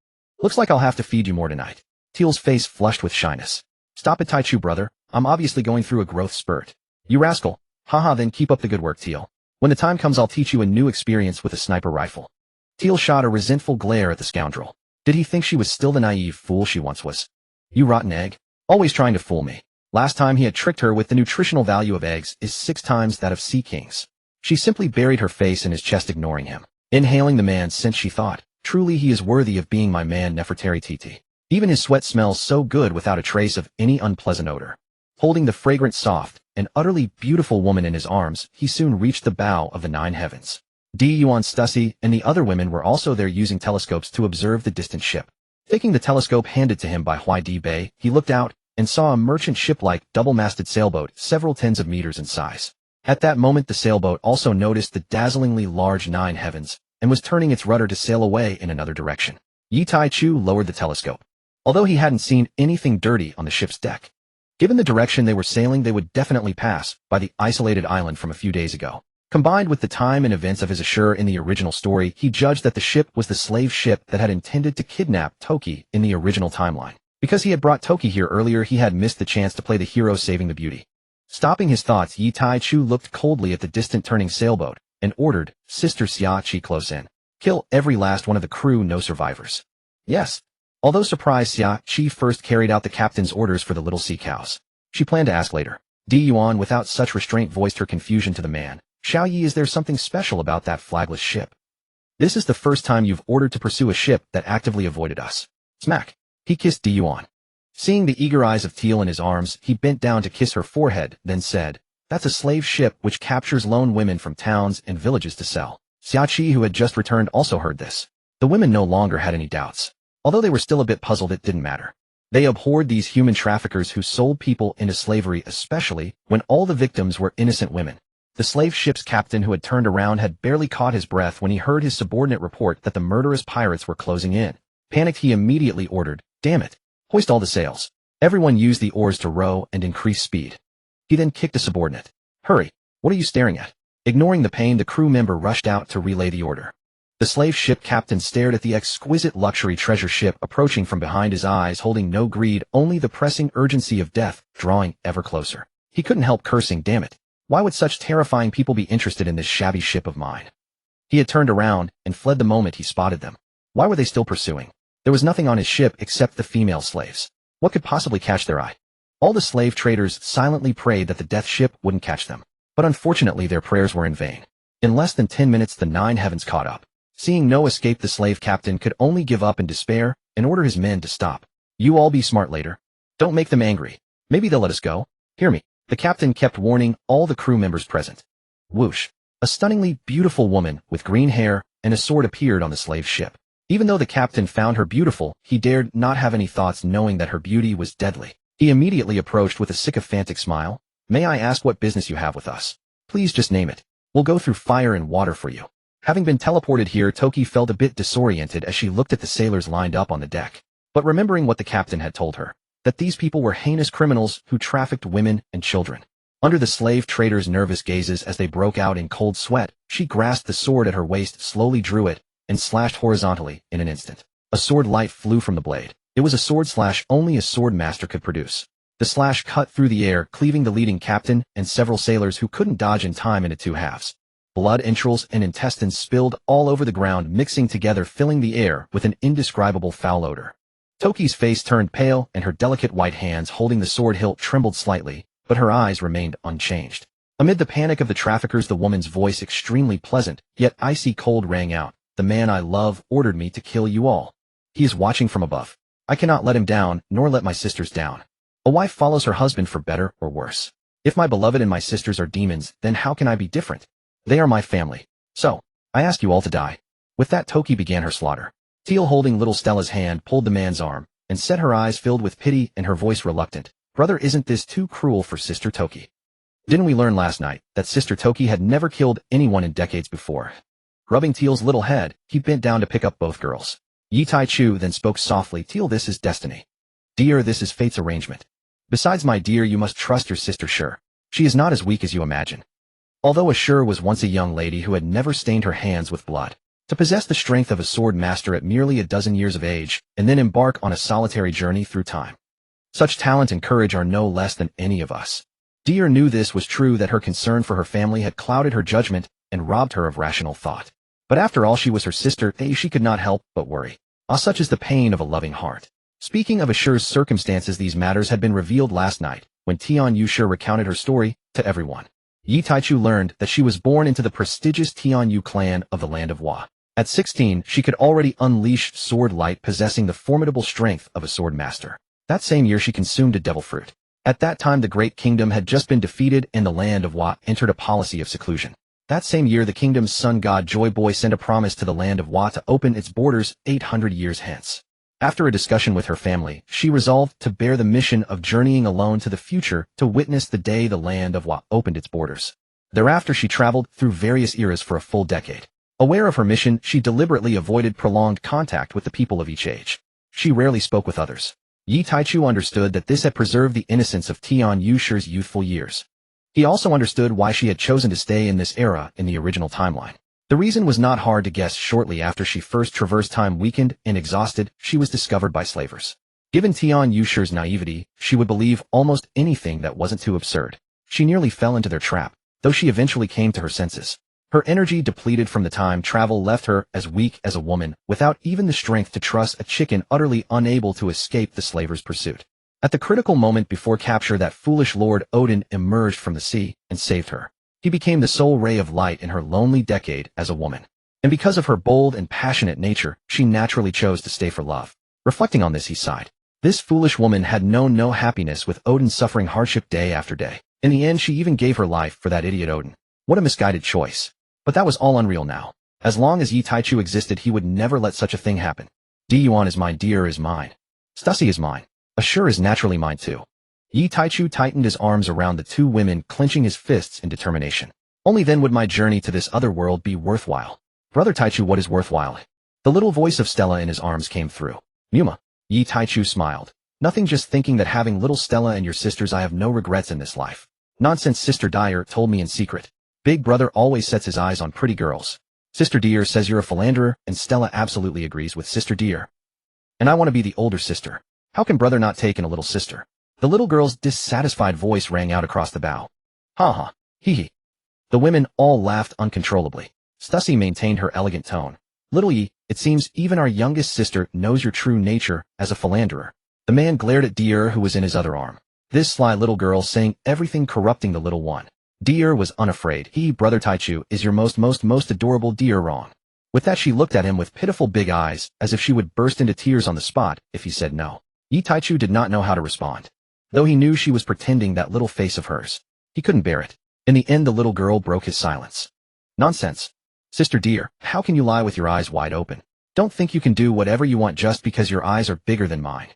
Looks like I'll have to feed you more tonight. Teal's face flushed with shyness. Stop it, Tai Chu brother. I'm obviously going through a growth spurt. You rascal. Haha, then keep up the good work, Teal. When the time comes, I'll teach you a new experience with a sniper rifle. Teal shot a resentful glare at the scoundrel. Did he think she was still the naive fool she once was? You rotten egg. Always trying to fool me. Last time he had tricked her with the nutritional value of eggs is 6 times that of sea kings. She simply buried her face in his chest, ignoring him. Inhaling the man's scent, she thought, truly he is worthy of being my man, Nefertari Titi. Even his sweat smells so good without a trace of any unpleasant odor. Holding the fragrant, soft, and utterly beautiful woman in his arms, he soon reached the bow of the 9 heavens. Gion, Stussy, and the other women were also there, using telescopes to observe the distant ship. Taking the telescope handed to him by Huaidi Bei, he looked out and saw a merchant ship-like double-masted sailboat several tens of meters in size. At that moment, the sailboat also noticed the dazzlingly large 9 heavens and was turning its rudder to sail away in another direction. Yi Tai Chu lowered the telescope. Although he hadn't seen anything dirty on the ship's deck, given the direction they were sailing, they would definitely pass by the isolated island from a few days ago. Combined with the time and events of his Ashur in the original story, he judged that the ship was the slave ship that had intended to kidnap Toki in the original timeline. Because he had brought Toki here earlier, he had missed the chance to play the hero saving the beauty. Stopping his thoughts, Yi Tai Chu looked coldly at the distant turning sailboat and ordered, Sister Xiaoqi, close in. Kill every last one of the crew, no survivors. Yes. Although surprised, Xiaoqi first carried out the captain's orders for the little sea cows. She planned to ask later. Yuan, without such restraint, voiced her confusion to the man. Xiaoyi, is there something special about that flagless ship? This is the first time you've ordered to pursue a ship that actively avoided us. Smack. He kissed Yuan. Seeing the eager eyes of Teal in his arms, he bent down to kiss her forehead, then said, that's a slave ship which captures lone women from towns and villages to sell. Xiaoqi, who had just returned, also heard this. The women no longer had any doubts. Although they were still a bit puzzled, it didn't matter. They abhorred these human traffickers who sold people into slavery, especially when all the victims were innocent women. The slave ship's captain, who had turned around, had barely caught his breath when he heard his subordinate report that the murderous pirates were closing in. Panicked, he immediately ordered, damn it, hoist all the sails. Everyone use the oars to row and increase speed. He then kicked a subordinate. Hurry, what are you staring at? Ignoring the pain, the crew member rushed out to relay the order. The slave ship captain stared at the exquisite luxury treasure ship approaching from behind, his eyes holding no greed, only the pressing urgency of death, drawing ever closer. He couldn't help cursing, damn it. Why would such terrifying people be interested in this shabby ship of mine? He had turned around and fled the moment he spotted them. Why were they still pursuing? There was nothing on his ship except the female slaves. What could possibly catch their eye? All the slave traders silently prayed that the death ship wouldn't catch them. But unfortunately, their prayers were in vain. In less than 10 minutes, the 9 heavens caught up. Seeing no escape, the slave captain could only give up in despair and order his men to stop. You all be smart later. Don't make them angry. Maybe they'll let us go. Hear me. The captain kept warning all the crew members present. Whoosh. A stunningly beautiful woman with green hair and a sword appeared on the slave ship. Even though the captain found her beautiful, he dared not have any thoughts, knowing that her beauty was deadly. He immediately approached with a sycophantic smile. May I ask what business you have with us? Please just name it. We'll go through fire and water for you. Having been teleported here, Toki felt a bit disoriented as she looked at the sailors lined up on the deck. But remembering what the captain had told her, that these people were heinous criminals who trafficked women and children. Under the slave traders' nervous gazes as they broke out in cold sweat, she grasped the sword at her waist, slowly drew it, and slashed horizontally in an instant. A sword light flew from the blade. It was a sword slash only a sword master could produce. The slash cut through the air, cleaving the leading captain and several sailors who couldn't dodge in time into 2 halves. Blood, entrails, and intestines spilled all over the ground, mixing together, filling the air with an indescribable foul odor. Toki's face turned pale, and her delicate white hands holding the sword hilt trembled slightly, but her eyes remained unchanged. Amid the panic of the traffickers, the woman's voice, extremely pleasant, yet icy cold, rang out. "The man I love ordered me to kill you all. He is watching from above. I cannot let him down, nor let my sisters down. A wife follows her husband for better or worse. If my beloved and my sisters are demons, then how can I be different? They are my family. So, I ask you all to die." With that, Toki began her slaughter. Teal, holding little Stella's hand, pulled the man's arm, and said, her eyes filled with pity and her voice reluctant, "Brother, isn't this too cruel for Sister Toki? Didn't we learn last night that Sister Toki had never killed anyone in decades before?" Rubbing Teal's little head, he bent down to pick up both girls. Yi Tai-Chu then spoke softly, "Teal, this is destiny. Dear, this is fate's arrangement. Besides, my dear, you must trust your sister Sure. She is not as weak as you imagine." Although Ashur was once a young lady who had never stained her hands with blood, to possess the strength of a sword master at merely a dozen years of age, and then embark on a solitary journey through time. Such talent and courage are no less than any of us. Dear knew this was true, that her concern for her family had clouded her judgment and robbed her of rational thought. But after all, she was her sister, she could not help but worry. Such is the pain of a loving heart. Speaking of Ashur's circumstances, these matters had been revealed last night, when Tian Yu recounted her story to everyone. Yi Tai-Chu learned that she was born into the prestigious Tian Yu clan of the land of Hua. At 16, she could already unleash sword light, possessing the formidable strength of a sword master. That same year, she consumed a devil fruit. At that time, the great kingdom had just been defeated, and the land of Hua entered a policy of seclusion. That same year, the kingdom's sun god Joy Boy sent a promise to the land of Hua to open its borders 800 years hence. After a discussion with her family, she resolved to bear the mission of journeying alone to the future to witness the day the land of Hua opened its borders. Thereafter, she traveled through various eras for a full decade. Aware of her mission, she deliberately avoided prolonged contact with the people of each age. She rarely spoke with others. Yi Tai-Chu understood that this had preserved the innocence of Tian Yu's youthful years. He also understood why she had chosen to stay in this era in the original timeline. The reason was not hard to guess. Shortly after she first traversed time, weakened and exhausted, she was discovered by slavers. Given Tian Yu's naivety, she would believe almost anything that wasn't too absurd. She nearly fell into their trap, though she eventually came to her senses. Her energy, depleted from the time travel, left her as weak as a woman, without even the strength to trust a chicken, utterly unable to escape the slavers' pursuit. At the critical moment before capture, that foolish Lord Odin emerged from the sea and saved her. He became the sole ray of light in her lonely decade as a woman. And because of her bold and passionate nature, she naturally chose to stay for love. Reflecting on this, he sighed. This foolish woman had known no happiness, with Odin suffering hardship day after day. In the end, she even gave her life for that idiot Odin. What a misguided choice. But that was all unreal now. As long as Yi Tai-Chu existed, he would never let such a thing happen. Gion is mine, Deer is mine. Stussy is mine. Ashur is naturally mine too. Yi Tai-Chu tightened his arms around the two women, clenching his fists in determination. Only then would my journey to this other world be worthwhile. Brother Tai-Chu, what is worthwhile? The little voice of Stella in his arms came through. Muma. Yi Tai-Chu smiled. Nothing, just thinking that having little Stella and your sisters, I have no regrets in this life. Nonsense, Sister Dyer told me in secret. Big brother always sets his eyes on pretty girls. Sister Deer says you're a philanderer, and Stella absolutely agrees with Sister Deer. And I want to be the older sister. How can brother not take in a little sister? The little girl's dissatisfied voice rang out across the bow. Ha ha, hee hee. The women all laughed uncontrollably. Stussy maintained her elegant tone. Little Yi, it seems even our youngest sister knows your true nature as a philanderer. The man glared at Deer, who was in his other arm. This sly little girl saying everything, corrupting the little one. Deer was unafraid. He, Brother Tai-Chu, is your most adorable Deer wrong. With that, she looked at him with pitiful big eyes, as if she would burst into tears on the spot if he said no. Yi Tai-Chu did not know how to respond. Though he knew she was pretending, that little face of hers. He couldn't bear it. In the end, the little girl broke his silence. Nonsense. Sister Deer, how can you lie with your eyes wide open? Don't think you can do whatever you want just because your eyes are bigger than mine.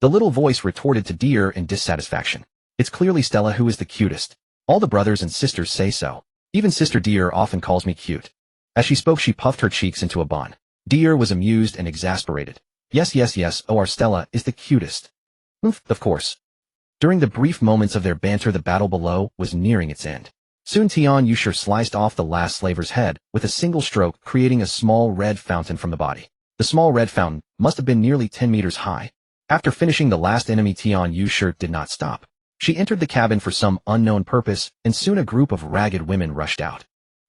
The little voice retorted to Deer in dissatisfaction. It's clearly Stella who is the cutest. All the brothers and sisters say so. Even Sister Deer often calls me cute. As she spoke, she puffed her cheeks into a bun. Deer was amused and exasperated. Yes, oh, our Stella is the cutest. Of course. During the brief moments of their banter, the battle below was nearing its end. Soon Tian Yu sliced off the last slaver's head with a single stroke, creating a small red fountain from the body. The small red fountain must have been nearly 10 meters high. After finishing the last enemy, Tian Yu did not stop. She entered the cabin for some unknown purpose, and soon a group of ragged women rushed out.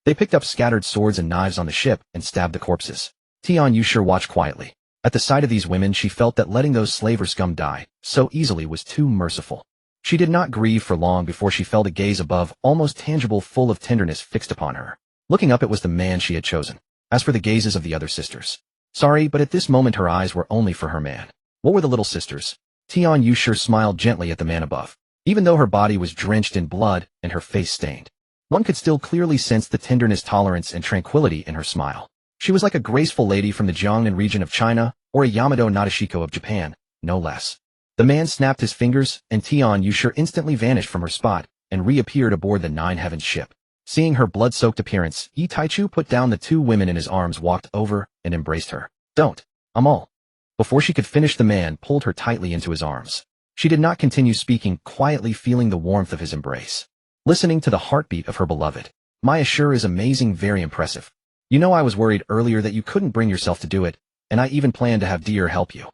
They picked up scattered swords and knives on the ship and stabbed the corpses. Tian Yushi watched quietly. At the sight of these women, she felt that letting those slaver scum die so easily was too merciful. She did not grieve for long before she felt a gaze above, almost tangible, full of tenderness, fixed upon her. Looking up, it was the man she had chosen. As for the gazes of the other sisters, sorry, but at this moment her eyes were only for her man. What were the little sisters? Tian Yushi smiled gently at the man above. Even though her body was drenched in blood and her face stained, one could still clearly sense the tenderness, tolerance, and tranquility in her smile. She was like a graceful lady from the Jiangnan region of China, or a Yamato Nadeshiko of Japan, no less. The man snapped his fingers, and Tian Yushi instantly vanished from her spot and reappeared aboard the Nine Heavens ship. Seeing her blood-soaked appearance, Yi Taichu put down the two women in his arms, walked over, and embraced her. Don't. I'm all. Before she could finish, the man pulled her tightly into his arms. She did not continue speaking, quietly feeling the warmth of his embrace, listening to the heartbeat of her beloved. My assure is amazing, very impressive. You know, I was worried earlier that you couldn't bring yourself to do it, and I even planned to have Deer help you.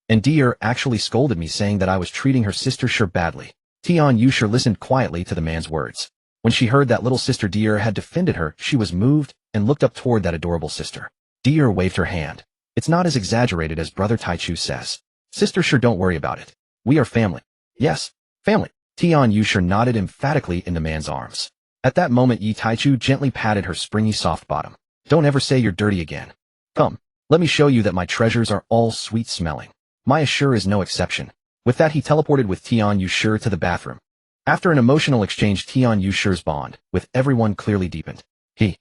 And Deer actually scolded me, saying that I was treating her sister sure badly. Tian Yushi listened quietly to the man's words. When she heard that little sister Deer had defended her, she was moved and looked up toward that adorable sister. Deer waved her hand. It's not as exaggerated as Brother Taichu says. Sister, sure, don't worry about it. We are family. Yes, family. Tian Yushi nodded emphatically in the man's arms. At that moment, Yi Taichu gently patted her springy soft bottom. Don't ever say you're dirty again. Come, let me show you that my treasures are all sweet-smelling. My assure is no exception. With that, he teleported with Tian Yushi to the bathroom. After an emotional exchange, Tian Yushi's bond with everyone clearly deepened. Hey.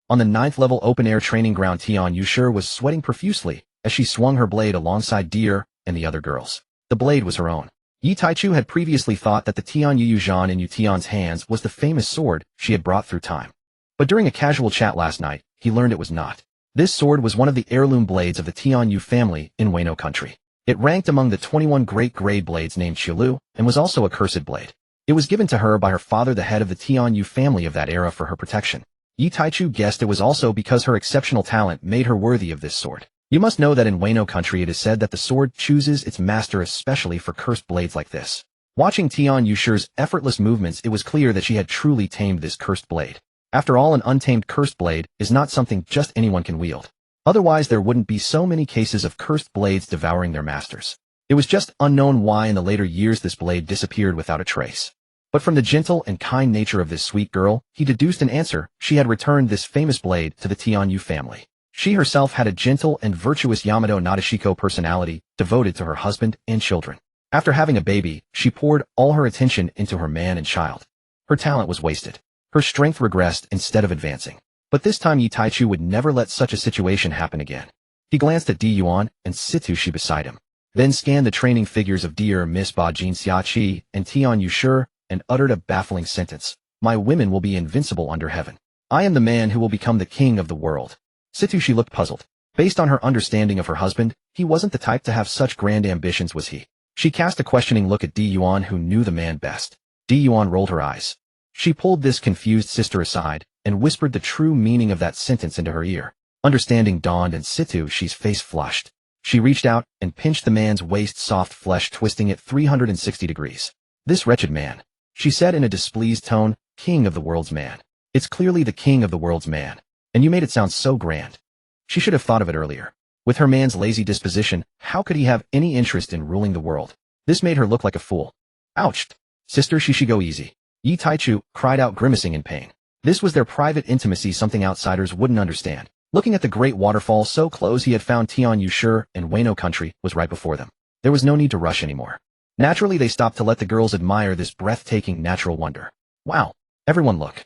On the 9th level open-air training ground, Tian Yushi was sweating profusely as she swung her blade alongside Deer and the other girls. The blade was her own. Yi Taichu had previously thought that the Tian Yu Gion in Yu Tian's hands was the famous sword she had brought through time. But during a casual chat last night, he learned it was not. This sword was one of the heirloom blades of the Tian Yu family in Wano country. It ranked among the 21 great grade blades named Qilu, and was also a cursed blade. It was given to her by her father, the head of the Tian Yu family of that era, for her protection. Yi Taichu guessed it was also because her exceptional talent made her worthy of this sword. You must know that in Wano country it is said that the sword chooses its master especially for cursed blades like this. Watching Tian Yushi's effortless movements, it was clear that she had truly tamed this cursed blade. After all, an untamed cursed blade is not something just anyone can wield. Otherwise, there wouldn't be so many cases of cursed blades devouring their masters. It was just unknown why in the later years this blade disappeared without a trace. But from the gentle and kind nature of this sweet girl, he deduced an answer. She had returned this famous blade to the Tian Yu family. She herself had a gentle and virtuous Yamato Nadeshiko personality, devoted to her husband and children. After having a baby, she poured all her attention into her man and child. Her talent was wasted. Her strength regressed instead of advancing. But this time Yi Taichu would never let such a situation happen again. He glanced at Di Yuan and Situshi beside him, then scanned the training figures of Deer, Miss Ba Jin Xiachi, and Tian Yushi, and uttered a baffling sentence. My women will be invincible under heaven. I am the man who will become the king of the world. Situshi looked puzzled. Based on her understanding of her husband, he wasn't the type to have such grand ambitions, was he? She cast a questioning look at Di Yuan, who knew the man best. Di Yuan rolled her eyes. She pulled this confused sister aside and whispered the true meaning of that sentence into her ear. Understanding dawned, and Situshi's face flushed. She reached out and pinched the man's waist, soft flesh twisting at 360 degrees. This wretched man, she said in a displeased tone, king of the world's man. It's clearly the king of the world's man. And you made it sound so grand. She should have thought of it earlier. With her man's lazy disposition, how could he have any interest in ruling the world? This made her look like a fool. Ouch! Sister, she go easy. Yi Taichu cried out, grimacing in pain. This was their private intimacy, something outsiders wouldn't understand. Looking at the great waterfall so close, he had found Tian Yushi, and Wano country was right before them. There was no need to rush anymore. Naturally, they stopped to let the girls admire this breathtaking natural wonder. Wow! Everyone look.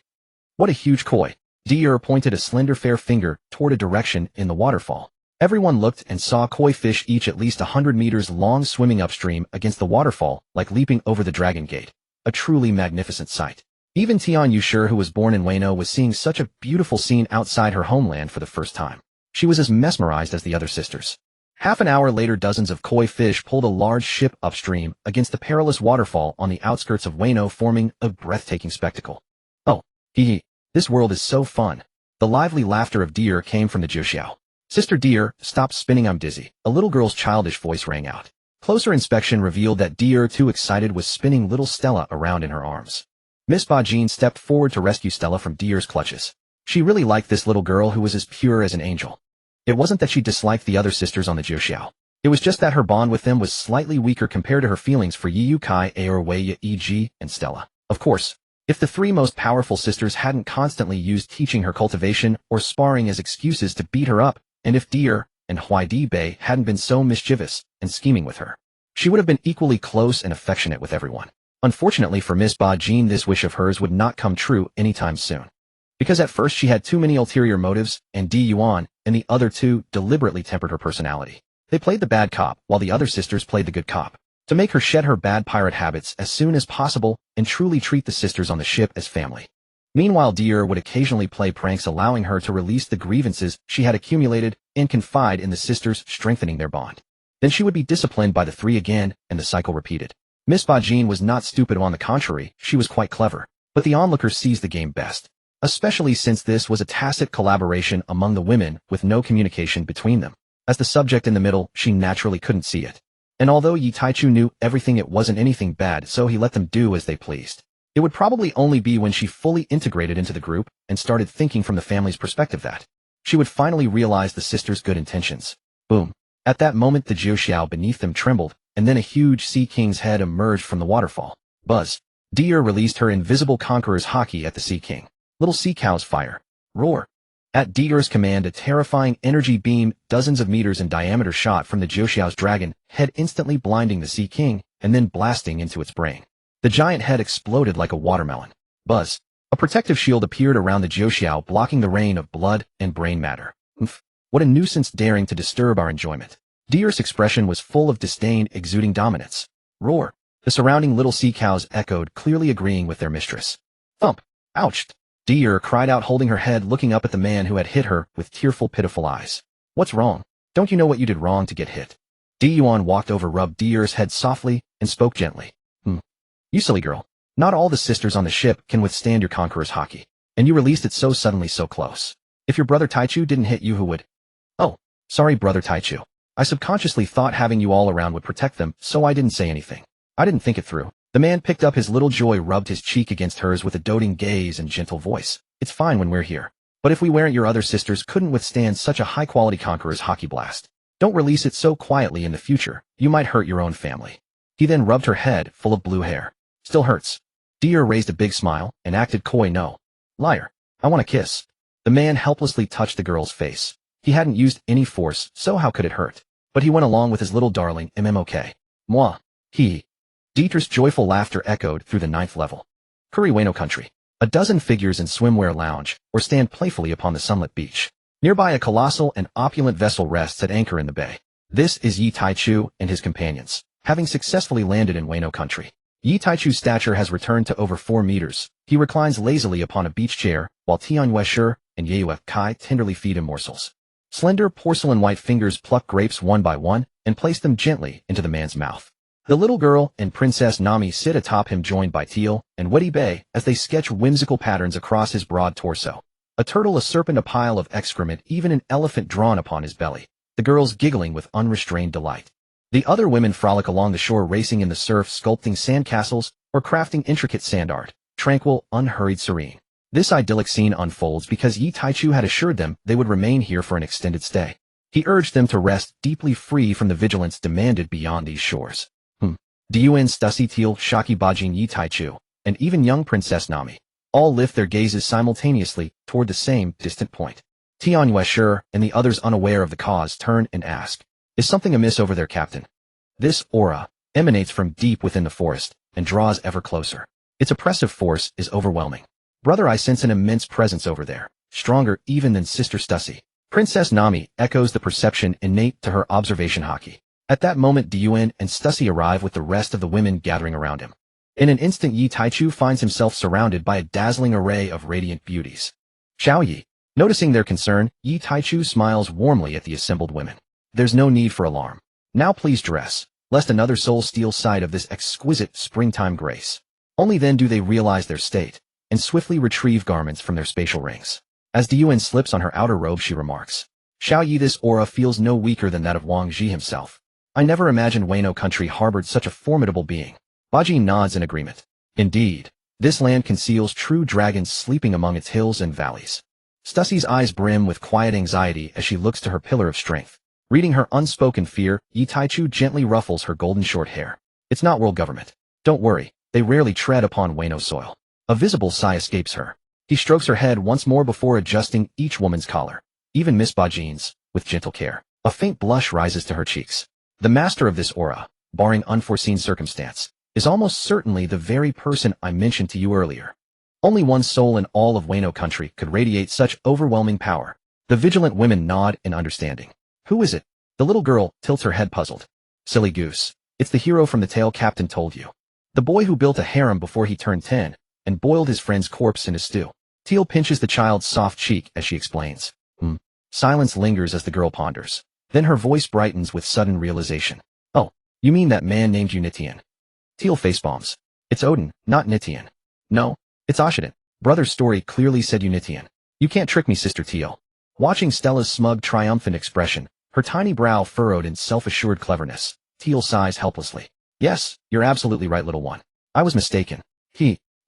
What a huge koi. Deer pointed a slender fair finger toward a direction in the waterfall. Everyone looked and saw koi fish, each at least 100 meters long, swimming upstream against the waterfall like leaping over the Dragon Gate. A truly magnificent sight. Even Tian Yushi, who was born in Wano, was seeing such a beautiful scene outside her homeland for the first time. She was as mesmerized as the other sisters. Half an hour later, dozens of koi fish pulled a large ship upstream against the perilous waterfall on the outskirts of Wano, forming a breathtaking spectacle. Oh, this world is so fun. The lively laughter of Deer came from the Jiuxiao. Sister Deer, stop spinning, I'm dizzy. A little girl's childish voice rang out. Closer inspection revealed that Deer, too excited, was spinning little Stella around in her arms. Miss Bajin stepped forward to rescue Stella from Deer's clutches. She really liked this little girl who was as pure as an angel. It wasn't that she disliked the other sisters on the Jiuxiao. It was just that her bond with them was slightly weaker compared to her feelings for Yu Kai, Aorwei, Yi, and Stella. Of course, if the three most powerful sisters hadn't constantly used teaching her cultivation or sparring as excuses to beat her up, and if Deer and Huaidi Bei hadn't been so mischievous and scheming with her, she would have been equally close and affectionate with everyone. Unfortunately for Miss Bajin, this wish of hers would not come true anytime soon. Because at first she had too many ulterior motives, and Di Yuan and the other two deliberately tempered her personality. They played the bad cop, while the other sisters played the good cop, to make her shed her bad pirate habits as soon as possible and truly treat the sisters on the ship as family. Meanwhile, Deer would occasionally play pranks, allowing her to release the grievances she had accumulated and confide in the sisters, strengthening their bond. Then she would be disciplined by the three again, and the cycle repeated. Miss Bajin was not stupid, on the contrary, she was quite clever, but the onlooker sees the game best, especially since this was a tacit collaboration among the women with no communication between them. As the subject in the middle, she naturally couldn't see it. And although Yi Taichu knew everything, it wasn't anything bad, so he let them do as they pleased. It would probably only be when she fully integrated into the group and started thinking from the family's perspective that she would finally realize the sisters' good intentions. Boom. At that moment, the Jiuxiao beneath them trembled, and then a huge Sea King's head emerged from the waterfall. Buzz. Deer released her invisible conqueror's haki at the Sea King. Little sea cows fire. Roar. At Deer's command, a terrifying energy beam, dozens of meters in diameter, shot from the Jiuxiao's dragon head, instantly blinding the Sea King and then blasting into its brain. The giant head exploded like a watermelon. Buzz. A protective shield appeared around the Jiuxiao, blocking the rain of blood and brain matter. Oof. What a nuisance, daring to disturb our enjoyment. Deer's expression was full of disdain, exuding dominance. Roar. The surrounding little sea cows echoed, clearly agreeing with their mistress. Thump. Ouched. Deer cried out, holding her head, looking up at the man who had hit her with tearful, pitiful eyes. What's wrong? Don't you know what you did wrong to get hit? Di Yuan walked over, rubbed Deer's head softly, and spoke gently. You silly girl. Not all the sisters on the ship can withstand your conqueror's haki. And you released it so suddenly, so close. If your brother Taichu didn't hit you, who would? Oh, sorry, brother Taichu. I subconsciously thought having you all around would protect them, so I didn't say anything. I didn't think it through. The man picked up his little Joy, rubbed his cheek against hers with a doting gaze and gentle voice. It's fine when we're here. But if we weren't, your other sisters couldn't withstand such a high-quality conqueror's haki blast. Don't release it so quietly in the future. You might hurt your own family. He then rubbed her head, full of blue hair. Still hurts. Deer raised a big smile and acted coy. No. Liar. I want a kiss. The man helplessly touched the girl's face. He hadn't used any force, so how could it hurt? But he went along with his little darling, MMOK. Moi. He. Dietrich's joyful laughter echoed through the 9th level. Kuriwano country. A dozen figures in swimwear lounge, or stand playfully upon the sunlit beach. Nearby, a colossal and opulent vessel rests at anchor in the bay. This is Yi Taichu and his companions, having successfully landed in Wano country. Yi Taichu's stature has returned to over 4 meters. He reclines lazily upon a beach chair, while Tianyue Shi and Yue Kai tenderly feed him morsels. Slender porcelain-white fingers pluck grapes one by one and place them gently into the man's mouth. The little girl and Princess Nami sit atop him, joined by Teal and Wedi Bei as they sketch whimsical patterns across his broad torso. A turtle, a serpent, a pile of excrement, even an elephant drawn upon his belly. The girls giggling with unrestrained delight. The other women frolic along the shore, racing in the surf, sculpting sandcastles, or crafting intricate sand art, tranquil, unhurried, serene. This idyllic scene unfolds because Yi Taichu had assured them they would remain here for an extended stay. He urged them to rest, deeply free from the vigilance demanded beyond these shores. Diuan, Stussy, Teal, Shaki, Bajin, Yi Taichu, and even young Princess Nami all lift their gazes simultaneously toward the same distant point. Tianyue Shi and the others, unaware of the cause, turn and ask, is something amiss over there, Captain? This aura emanates from deep within the forest and draws ever closer. Its oppressive force is overwhelming. Brother, I sense an immense presence over there, stronger even than Sister Stussy. Princess Nami echoes the perception innate to her observation haki. At that moment, Diuan and Stussy arrive with the rest of the women gathering around him. In an instant, Yi Taichu finds himself surrounded by a dazzling array of radiant beauties. Xiao Yi. Noticing their concern, Yi Taichu smiles warmly at the assembled women. There's no need for alarm. Now please dress, lest another soul steal sight of this exquisite springtime grace. Only then do they realize their state, and swiftly retrieve garments from their spatial rings. As Diuan slips on her outer robe, she remarks, Xiao Yi, this aura feels no weaker than that of Wang Ji himself. I never imagined Wano country harbored such a formidable being. Bajin nods in agreement. Indeed. This land conceals true dragons sleeping among its hills and valleys. Stussie's eyes brim with quiet anxiety as she looks to her pillar of strength. Reading her unspoken fear, Yi Taichu gently ruffles her golden short hair. It's not world government. Don't worry, they rarely tread upon Wano soil. A visible sigh escapes her. He strokes her head once more before adjusting each woman's collar. Even Miss Bajin's, with gentle care. A faint blush rises to her cheeks. The master of this aura, barring unforeseen circumstance, is almost certainly the very person I mentioned to you earlier. Only one soul in all of Wano country could radiate such overwhelming power. The vigilant women nod in understanding. Who is it? The little girl tilts her head puzzled. Silly goose. It's the hero from the tale Captain told you. The boy who built a harem before he turned 10 and boiled his friend's corpse in a stew. Teal pinches the child's soft cheek as she explains. Silence lingers as the girl ponders. Then her voice brightens with sudden realization. Oh, you mean that man named you Nitian? Teal facepalms. It's Odin, not Nitian. No, it's Ashidin. Brother's story clearly said you Nitian. You can't trick me, Sister Teal. Watching Stella's smug, triumphant expression, her tiny brow furrowed in self-assured cleverness, Teal sighs helplessly. Yes, you're absolutely right, little one. I was mistaken.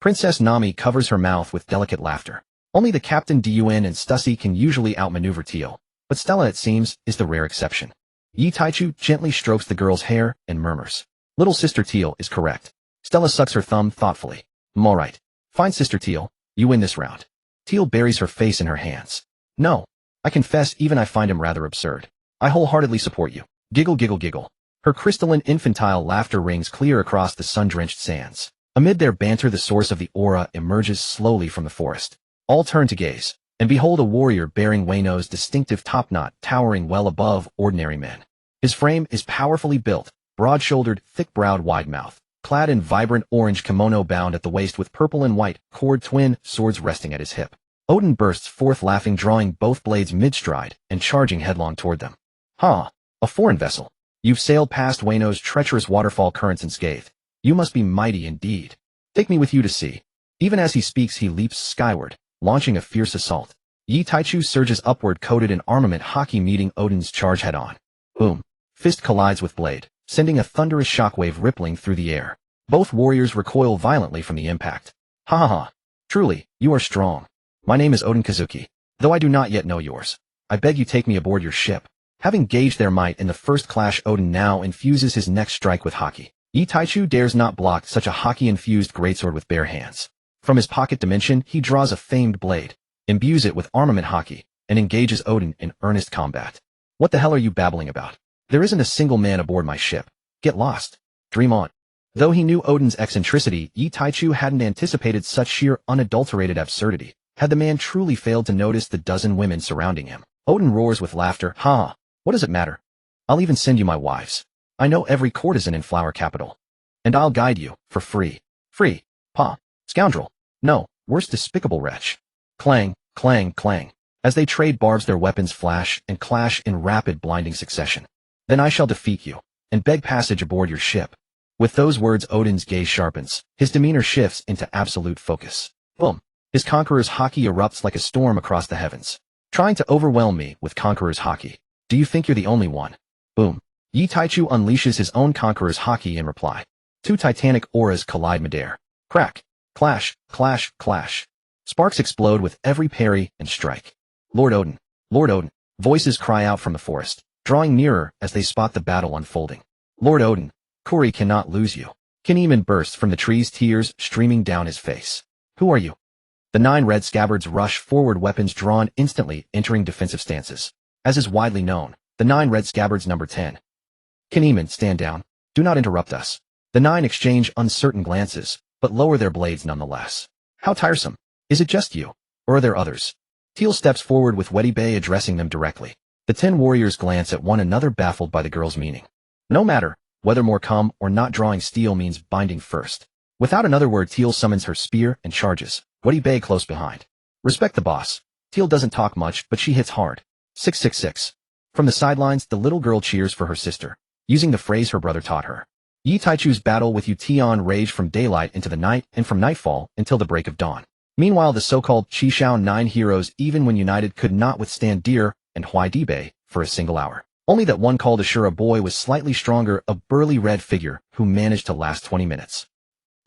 Princess Nami covers her mouth with delicate laughter. Only the Captain Dun and Stussie can usually outmaneuver Teal, but Stella, it seems, is the rare exception. Yi Taichu gently strokes the girl's hair and murmurs. Little Sister Teal is correct. Stella sucks her thumb thoughtfully. All right. Fine, Sister Teal. You win this round. Teal buries her face in her hands. No. I confess even I find him rather absurd. I wholeheartedly support you. Giggle, giggle, giggle. Her crystalline infantile laughter rings clear across the sun-drenched sands. Amid their banter, the source of the aura emerges slowly from the forest. All turn to gaze, and behold a warrior bearing Wano's distinctive topknot towering well above ordinary men. His frame is powerfully built, broad-shouldered, thick-browed, wide-mouthed, clad in vibrant orange kimono bound at the waist with purple and white, cord twin swords resting at his hip. Odin bursts forth laughing, drawing both blades mid-stride and charging headlong toward them. A foreign vessel. You've sailed past Wano's treacherous waterfall currents unscathed. You must be mighty indeed. Take me with you to sea. Even as he speaks, he leaps skyward, launching a fierce assault. Yi Taichu surges upward, coated in armament hockey, meeting Odin's charge head-on. Boom. Fist collides with blade, sending a thunderous shockwave rippling through the air. Both warriors recoil violently from the impact. Ha. Truly, you are strong. My name is Odin Kazuki, though I do not yet know yours. I beg you take me aboard your ship. Having gauged their might in the first clash, Odin now infuses his next strike with hockey. Yi Taichu dares not block such a hockey-infused greatsword with bare hands. From his pocket dimension, he draws a famed blade, imbues it with armament hockey, and engages Odin in earnest combat. What the hell are you babbling about? There isn't a single man aboard my ship. Get lost. Dream on. Though he knew Odin's eccentricity, Yi Taichu hadn't anticipated such sheer unadulterated absurdity. Had the man truly failed to notice the dozen women surrounding him? Odin roars with laughter. What does it matter? I'll even send you my wives. I know every courtesan in Flower Capital. And I'll guide you, for free. Free. Scoundrel. No, worse despicable wretch. Clang, clang, clang. As they trade barbs, their weapons flash and clash in rapid, blinding succession. Then I shall defeat you, and beg passage aboard your ship. With those words, Odin's gaze sharpens. His demeanor shifts into absolute focus. Boom. His conqueror's hockey erupts like a storm across the heavens. Trying to overwhelm me with conqueror's hockey. Do you think you're the only one? Boom. Yi Taichu unleashes his own conqueror's hockey in reply. Two titanic auras collide midair. Crack. Clash. Clash. Clash. Sparks explode with every parry and strike. Lord Odin. Lord Odin. Voices cry out from the forest, drawing nearer as they spot the battle unfolding. Lord Odin. Kuri cannot lose you. Kinemon bursts from the trees, tears streaming down his face. Who are you? The 9 red scabbards rush forward, weapons drawn, instantly entering defensive stances. As is widely known, the 9 red scabbards number 10. Kinemon, stand down. Do not interrupt us. The 9 exchange uncertain glances, but lower their blades nonetheless. How tiresome. Is it just you? Or are there others? Teal steps forward with Weddy Bay addressing them directly. The 10 warriors glance at one another, baffled by the girl's meaning. No matter whether more come or not, drawing steel means binding first. Without another word, Teal summons her spear and charges. Weddy Bay close behind. Respect the boss. Teal doesn't talk much, but she hits hard. 666. From the sidelines, the little girl cheers for her sister, using the phrase her brother taught her. Yi Taichu's battle with Yution raged from daylight into the night and from nightfall until the break of dawn. Meanwhile, the so-called Qishao 9 heroes, even when united, could not withstand Deer and Huai Bei for a single hour. Only that one called Ashura Boy was slightly stronger, a burly red figure who managed to last 20 minutes.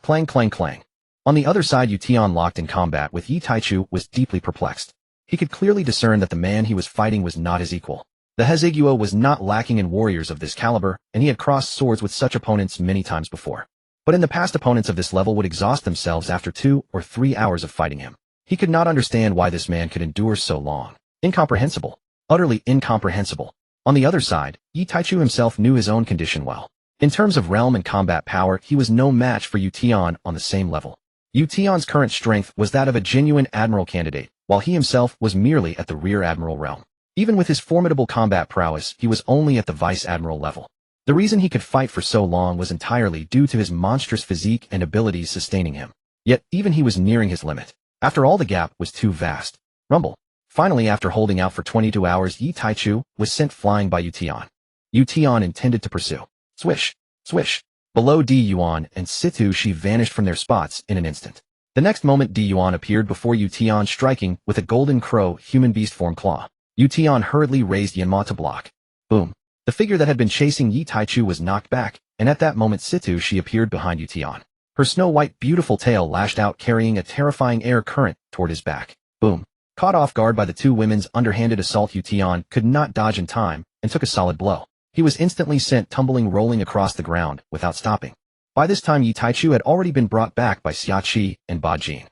Clang, clang, clang. On the other side, Tian, locked in combat with Yi Taichu, was deeply perplexed. He could clearly discern that the man he was fighting was not his equal. The Heziguo was not lacking in warriors of this caliber, and he had crossed swords with such opponents many times before. But in the past, opponents of this level would exhaust themselves after 2 or 3 hours of fighting him. He could not understand why this man could endure so long. Incomprehensible. Utterly incomprehensible. On the other side, Yi Taichu himself knew his own condition well. In terms of realm and combat power, he was no match for Tian on the same level. Tian's current strength was that of a genuine Admiral candidate, while he himself was merely at the Rear Admiral realm. Even with his formidable combat prowess, he was only at the Vice Admiral level. The reason he could fight for so long was entirely due to his monstrous physique and abilities sustaining him. Yet, even he was nearing his limit. After all, the gap was too vast. Rumble. Finally, after holding out for 22 hours, Yi Taichu was sent flying by Tian. Tian intended to pursue. Swish. Swish. Below Yuan and Situ, she vanished from their spots in an instant. The next moment, Yuan appeared before Tian, striking with a golden crow human beast form claw. Tian hurriedly raised Yanma to block. Boom. The figure that had been chasing Yi Taichu was knocked back, and at that moment Situ, she appeared behind Tian. Her snow-white beautiful tail lashed out, carrying a terrifying air current toward his back. Boom. Caught off guard by the two women's underhanded assault, Tian could not dodge in time and took a solid blow. He was instantly sent tumbling, rolling across the ground without stopping. By this time, Yi Taichu had already been brought back by Xiaqi and Bajin.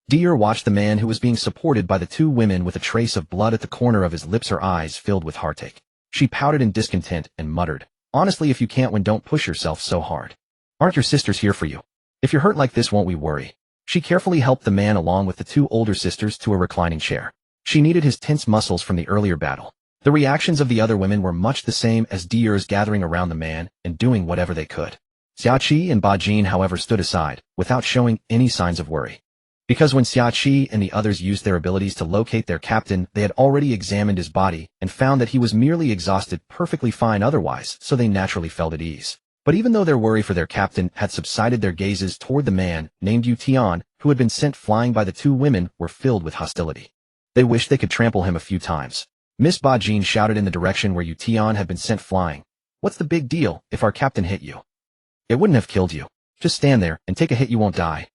Deer watched the man who was being supported by the two women with a trace of blood at the corner of his lips, her eyes filled with heartache. She pouted in discontent and muttered, "Honestly, if you can't win, don't push yourself so hard. Aren't your sisters here for you? If you're hurt like this, won't we worry?" She carefully helped the man along with the two older sisters to a reclining chair. She needed his tense muscles from the earlier battle. The reactions of the other women were much the same as Deer's, gathering around the man and doing whatever they could. Xiaqi and Bajin, however, stood aside, without showing any signs of worry. Because when Xiaqi and the others used their abilities to locate their captain, they had already examined his body and found that he was merely exhausted, perfectly fine otherwise, so they naturally felt at ease. But even though their worry for their captain had subsided, their gazes toward the man, named Tian, who had been sent flying by the two women, were filled with hostility. They wished they could trample him a few times. Miss Bajin shouted in the direction where Tian had been sent flying. "What's the big deal if our captain hit you? It wouldn't have killed you. Just stand there and take a hit, you won't die."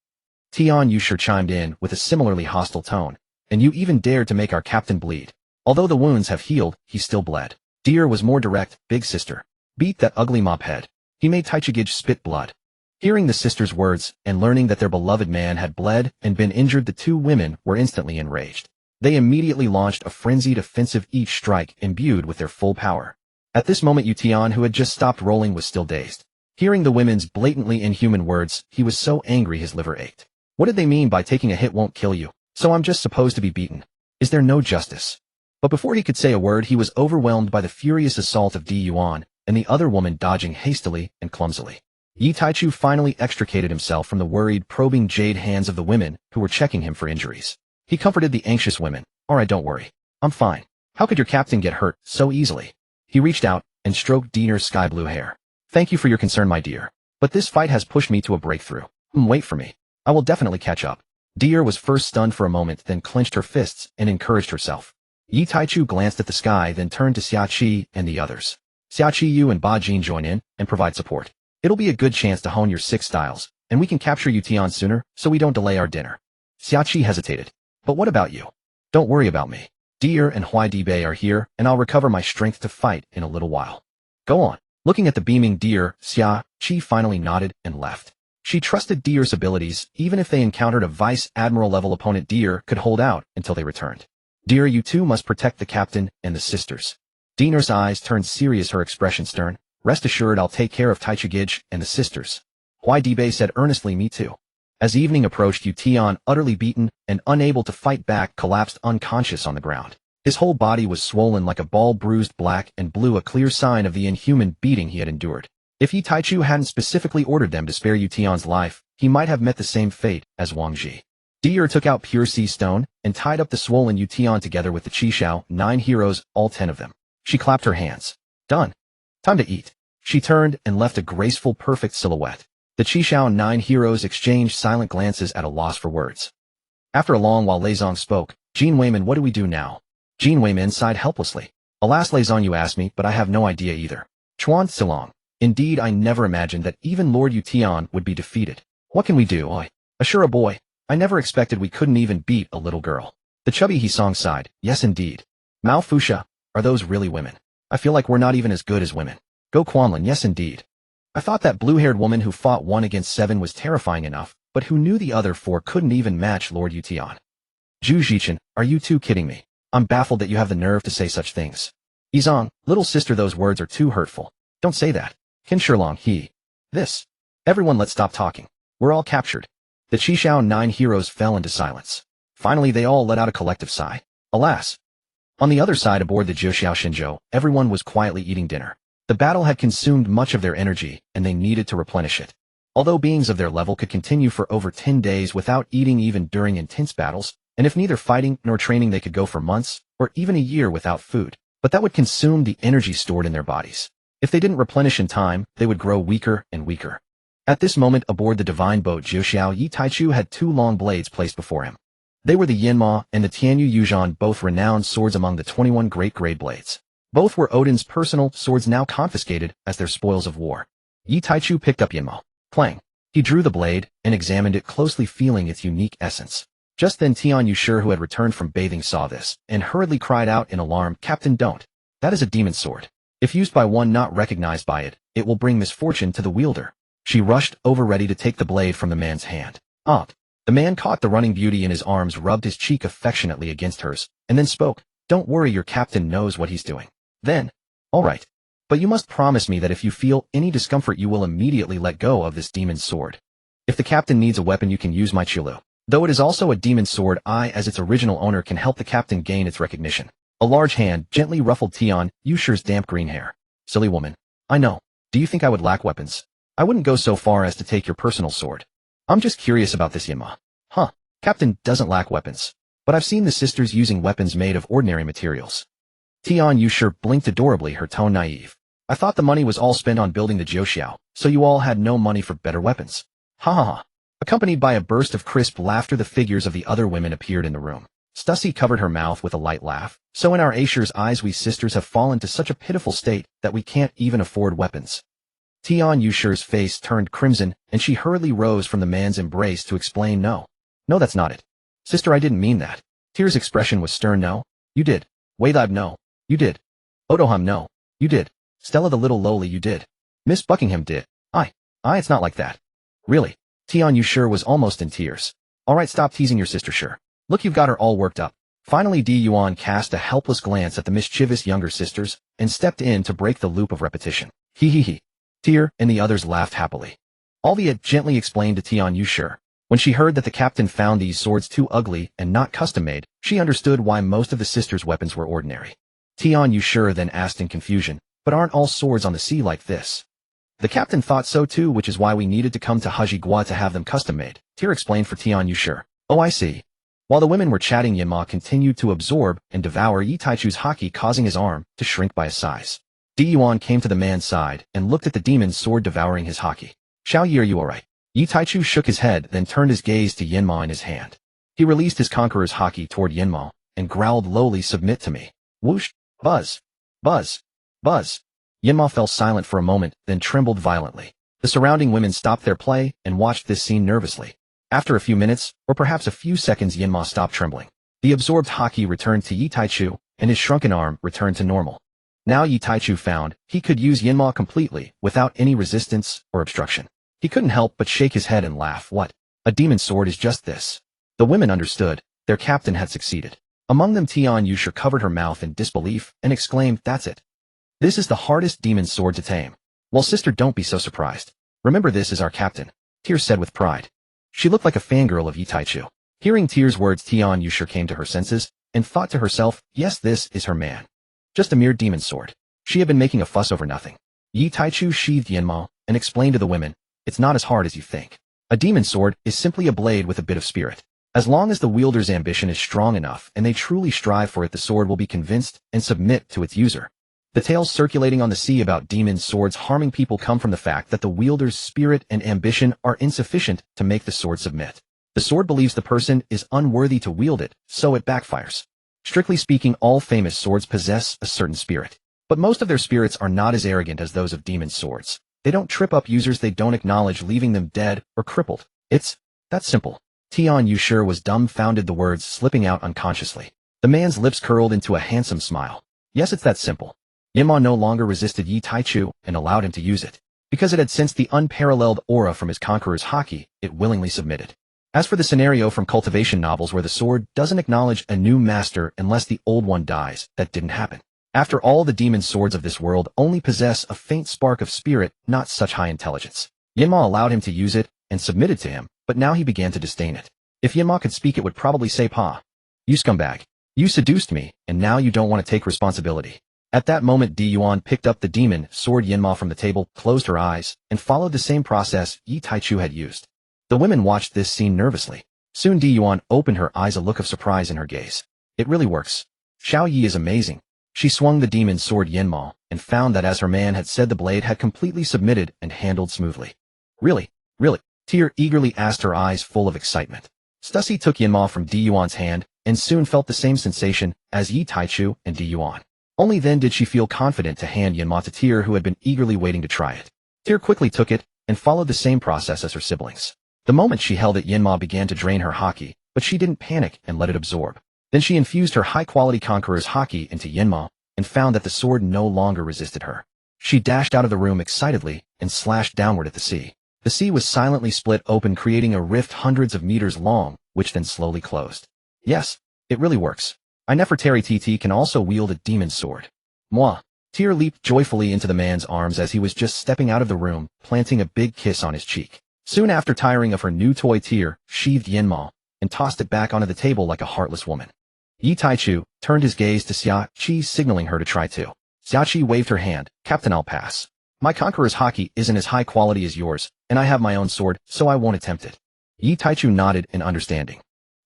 Tian Yushir chimed in with a similarly hostile tone. "And you even dared to make our captain bleed. Although the wounds have healed, he still bled." Deer was more direct. "Big sister. Beat that ugly mophead. He made Taichigij spit blood." Hearing the sisters' words and learning that their beloved man had bled and been injured, the two women were instantly enraged. They immediately launched a frenzied offensive, each strike imbued with their full power. At this moment, Tian, who had just stopped rolling, was still dazed. Hearing the women's blatantly inhuman words, he was so angry his liver ached. What did they mean by taking a hit won't kill you? So I'm just supposed to be beaten? Is there no justice? But before he could say a word, he was overwhelmed by the furious assault of Yuan and the other woman, dodging hastily and clumsily. Yi Taichu finally extricated himself from the worried, probing jade hands of the women who were checking him for injuries. He comforted the anxious women. "All right, don't worry. I'm fine. How could your captain get hurt so easily?" He reached out and stroked Deer's sky blue hair. "Thank you for your concern, my dear. But this fight has pushed me to a breakthrough. Wait for me. I will definitely catch up." Deer was first stunned for a moment, then clenched her fists and encouraged herself. Yi Taichu glanced at the sky, then turned to Xiaqi and the others. "Xiaqi, you and Bajin join in and provide support. It'll be a good chance to hone your 6 styles, and we can capture Tian sooner so we don't delay our dinner." Xiaqi hesitated. "But what about you?" "Don't worry about me. Deer and Huai Dibei are here, and I'll recover my strength to fight in a little while." "Go on." Looking at the beaming Deer, Xiaqi finally nodded and left. She trusted Deer's abilities. Even if they encountered a Vice Admiral level opponent, Deer could hold out until they returned. "Deer, you two must protect the captain and the sisters." Deer's eyes turned serious, her expression stern. "Rest assured, I'll take care of Taichigij and the sisters." Huai Dibei said earnestly, "Me too." As evening approached, Tian, utterly beaten and unable to fight back, collapsed unconscious on the ground. His whole body was swollen like a ball, bruised black and blue, a clear sign of the inhuman beating he had endured. If Yi Taichu hadn't specifically ordered them to spare Tian's life, he might have met the same fate as Wang Ji. Deer took out pure sea stone and tied up the swollen Tian together with the Qishao 9 heroes, all 10 of them. She clapped her hands. "Done. Time to eat." She turned and left a graceful, perfect silhouette. The Qishao 9 heroes exchanged silent glances at a loss for words. After a long while, Leizong spoke. "Jin Weimin, what do we do now?" Jin Weimin sighed helplessly. "Alas, Leizong, you asked me, but I have no idea either." Chuan Silong. "Indeed, I never imagined that even Lord Tian would be defeated. What can we do, oi?" Assure a boy. I never expected we couldn't even beat a little girl. The chubby Hisong sighed. Yes indeed. Mao Fusha, are those really women? I feel like we're not even as good as women. Go Quanlin, yes indeed. I thought that blue-haired woman who fought 1 against 7 was terrifying enough, but who knew the other 4 couldn't even match Lord Yution. Zhu Zhichin, are you two kidding me? I'm baffled that you have the nerve to say such things. Yizong, little sister, those words are too hurtful. Don't say that. Qin Shilong, this. Everyone, let's stop talking. We're all captured. The Qishao 9 heroes fell into silence. Finally, they all let out a collective sigh. Alas. On the other side aboard the Jiuxiao Shinzhou, everyone was quietly eating dinner. The battle had consumed much of their energy, and they needed to replenish it. Although beings of their level could continue for over 10 days without eating even during intense battles, and if neither fighting nor training they could go for months, or even a year without food. But that would consume the energy stored in their bodies. If they didn't replenish in time, they would grow weaker and weaker. At this moment aboard the divine boat Jiuxiao Yi Taichu had 2 long blades placed before him. They were the Yinma and the Tianyu Yuzhan, both renowned swords among the 21 great grade blades. Both were Odin's personal swords, now confiscated as their spoils of war. Yi Taichu picked up Yinma. Clang. He drew the blade and examined it closely, feeling its unique essence. Just then Tian Yushur, who had returned from bathing, saw this, and hurriedly cried out in alarm, Captain, don't. That is a demon sword. If used by one not recognized by it, it will bring misfortune to the wielder. She rushed over, ready to take the blade from the man's hand. The man caught the running beauty in his arms, rubbed his cheek affectionately against hers, and then spoke. Don't worry, your captain knows what he's doing. Then, all right. But you must promise me that if you feel any discomfort, you will immediately let go of this demon's sword. If the captain needs a weapon, you can use my Chulu. Though it is also a demon sword, I, as its original owner, can help the captain gain its recognition. A large hand gently ruffled Tian Yushur's damp green hair. Silly woman. I know. Do you think I would lack weapons? I wouldn't go so far as to take your personal sword. I'm just curious about this Yinma. Captain doesn't lack weapons. But I've seen the sisters using weapons made of ordinary materials. Tian Yushur blinked adorably, her tone naive. I thought the money was all spent on building the Jiuxiao, so you all had no money for better weapons. Ha ha ha. Accompanied by a burst of crisp laughter, the figures of the other women appeared in the room. Stussy covered her mouth with a light laugh. So in our Aesir's eyes, we sisters have fallen to such a pitiful state that we can't even afford weapons. Tian Yushur's face turned crimson, and she hurriedly rose from the man's embrace to explain. No, that's not it. Sister, I didn't mean that. Tyr's expression was stern. No, you did. Waidib, no, you did. Odoham, no, you did. Stella the little lowly, you did. Miss Buckingham did. It's not like that. Really? Tian Yushur was almost in tears. All right, stop teasing your sister, sure. Look, you've got her all worked up. Finally, Di Yuan cast a helpless glance at the mischievous younger sisters and stepped in to break the loop of repetition. He. Tyr and the others laughed happily. Alviat gently explained to Tian Yushur. When she heard that the captain found these swords too ugly and not custom-made, she understood why most of the sisters' weapons were ordinary. Tian Yushur then asked in confusion, but aren't all swords on the sea like this? The captain thought so too, which is why we needed to come to Hajigua to have them custom-made. Tyr explained for Tian Yushur. Oh, I see. While the women were chatting, Yinma continued to absorb and devour Yi Taichu's haki, causing his arm to shrink by a size. Di Yuan came to the man's side and looked at the demon's sword devouring his haki. Xiao Yi, are you alright? Yi Taichu shook his head, then turned his gaze to Yinma in his hand. He released his conqueror's haki toward Yinma and growled lowly, submit to me. Whoosh, buzz, buzz, buzz. Yinma fell silent for a moment, then trembled violently. The surrounding women stopped their play and watched this scene nervously. After a few minutes, or perhaps a few seconds, Yinma stopped trembling. The absorbed haki returned to Yi Taichu, and his shrunken arm returned to normal. Now Yi Taichu found he could use Yinma completely, without any resistance or obstruction. He couldn't help but shake his head and laugh. What? A demon sword is just this. The women understood. Their captain had succeeded. Among them, Tian Yushur covered her mouth in disbelief and exclaimed, that's it. This is the hardest demon sword to tame. Well, sister, don't be so surprised. Remember, this is our captain, Tyr said with pride. She looked like a fangirl of Yi Taichu. Hearing Tyr's words, Tian Yushur came to her senses and thought to herself, yes, this is her man. Just a mere demon sword. She had been making a fuss over nothing. Yi Taichu sheathed Yinma and explained to the women, it's not as hard as you think. A demon sword is simply a blade with a bit of spirit. As long as the wielder's ambition is strong enough and they truly strive for it, the sword will be convinced and submit to its user. The tales circulating on the sea about demon swords harming people come from the fact that the wielder's spirit and ambition are insufficient to make the sword submit. The sword believes the person is unworthy to wield it, so it backfires. Strictly speaking, all famous swords possess a certain spirit. But most of their spirits are not as arrogant as those of demon swords. They don't trip up users they don't acknowledge, leaving them dead or crippled. It's That's simple. Tian Yushur was dumbfounded, the words slipping out unconsciously. The man's lips curled into a handsome smile. Yes, it's that simple. Yinma no longer resisted Yi Taichu and allowed him to use it. Because it had sensed the unparalleled aura from his conqueror's haki, it willingly submitted. As for the scenario from cultivation novels where the sword doesn't acknowledge a new master unless the old one dies, that didn't happen. After all, the demon swords of this world only possess a faint spark of spirit, not such high intelligence. Yinma allowed him to use it and submitted to him, but now he began to disdain it. If Yinma could speak, it would probably say, "Pa, you scumbag. You seduced me, and now you don't want to take responsibility." At that moment, Yuan picked up the demon sword Yinma from the table, closed her eyes, and followed the same process Yi Taichu had used. The women watched this scene nervously. Soon Yuan opened her eyes, a look of surprise in her gaze. It really works. Xiao Yi is amazing. She swung the demon sword Yinma, and found that as her man had said, the blade had completely submitted and handled smoothly. Really? Really? Tyr eagerly asked, her eyes full of excitement. Stussy took Yinma from Yuan's hand, and soon felt the same sensation as Yi Taichu and Yuan. Only then did she feel confident to hand Yinma to Tyr, who had been eagerly waiting to try it. Tyr quickly took it, and followed the same process as her siblings. The moment she held it, Yinma began to drain her haki, but she didn't panic and let it absorb. Then she infused her high-quality conqueror's haki into Yinma, and found that the sword no longer resisted her. She dashed out of the room excitedly, and slashed downward at the sea. The sea was silently split open, creating a rift hundreds of meters long, which then slowly closed. Yes, it really works. I Nefertari TT can also wield a demon sword. Moi. Tyr leaped joyfully into the man's arms as he was just stepping out of the room, planting a big kiss on his cheek. Soon after, tiring of her new toy, Tyr sheathed Yinma and tossed it back onto the table like a heartless woman. Yi Taichu turned his gaze to Xia Qi, signaling her to try too. Xia Qi waved her hand. "Captain, I'll pass. My conqueror's haki isn't as high quality as yours, and I have my own sword, so I won't attempt it." Yi Taichu nodded in understanding.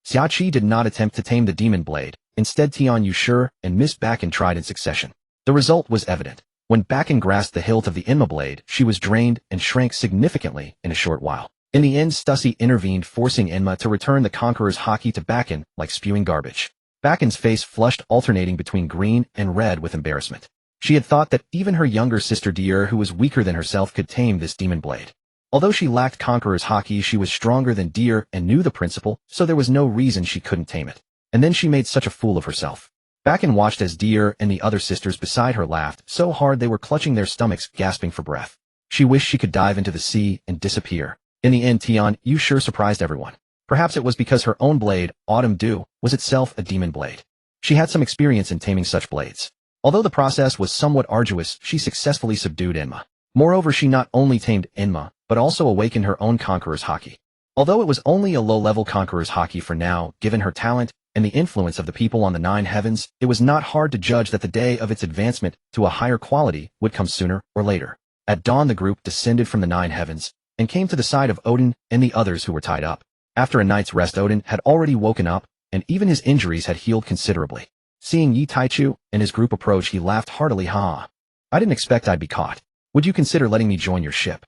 Xia Qi did not attempt to tame the demon blade. Instead, Tian Yushur and Miss Bakken tried in succession. The result was evident. When Bakken grasped the hilt of the Inma blade, she was drained and shrank significantly in a short while. In the end, Stussy intervened, forcing Inma to return the conqueror's haki to Bakken like spewing garbage. Bakken's face flushed, alternating between green and red with embarrassment. She had thought that even her younger sister Dier, who was weaker than herself, could tame this demon blade. Although she lacked conqueror's haki, she was stronger than Dier and knew the principle, so there was no reason she couldn't tame it. And then she made such a fool of herself. Bakken watched as Dier and the other sisters beside her laughed so hard they were clutching their stomachs, gasping for breath. She wished she could dive into the sea and disappear. In the end, Tian Yushur surprised everyone. Perhaps it was because her own blade, Autumn Dew, was itself a demon blade. She had some experience in taming such blades. Although the process was somewhat arduous, she successfully subdued Inma. Moreover, she not only tamed Inma, but also awakened her own conqueror's haki. Although it was only a low-level conqueror's haki for now, given her talent and the influence of the people on the 9 heavens, it was not hard to judge that the day of its advancement to a higher quality would come sooner or later. At dawn, the group descended from the 9 heavens and came to the side of Odin and the others who were tied up. After a night's rest, Odin had already woken up, and even his injuries had healed considerably. Seeing Yi Taichu and his group approach, he laughed heartily. "Ha! I didn't expect I'd be caught. Would you consider letting me join your ship?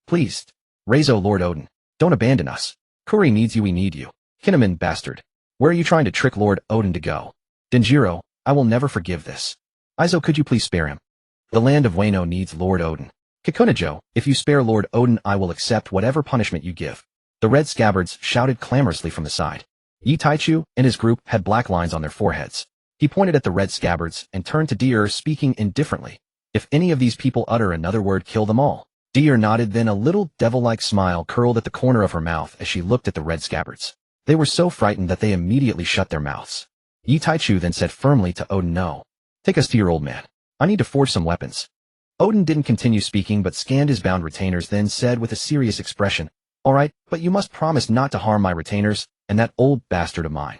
Please. Reizo, Lord Odin. Don't abandon us. Kuri needs you, we need you. Kinnaman, bastard. Where are you trying to trick Lord Odin to go? Denjiro, I will never forgive this. Aizo, could you please spare him? The land of Wano needs Lord Odin. Kikunajo, if you spare Lord Odin, I will accept whatever punishment you give." The red scabbards shouted clamorously from the side. Yi Taichu and his group had black lines on their foreheads. He pointed at the red scabbards and turned to Dier, speaking indifferently. "If any of these people utter another word, kill them all." Dier nodded, then a little devil-like smile curled at the corner of her mouth as she looked at the red scabbards. They were so frightened that they immediately shut their mouths. Yi Taichu then said firmly to Odin, "No. Take us to your old man. I need to forge some weapons." Odin didn't continue speaking but scanned his bound retainers, then said with a serious expression, "All right, but you must promise not to harm my retainers and that old bastard of mine."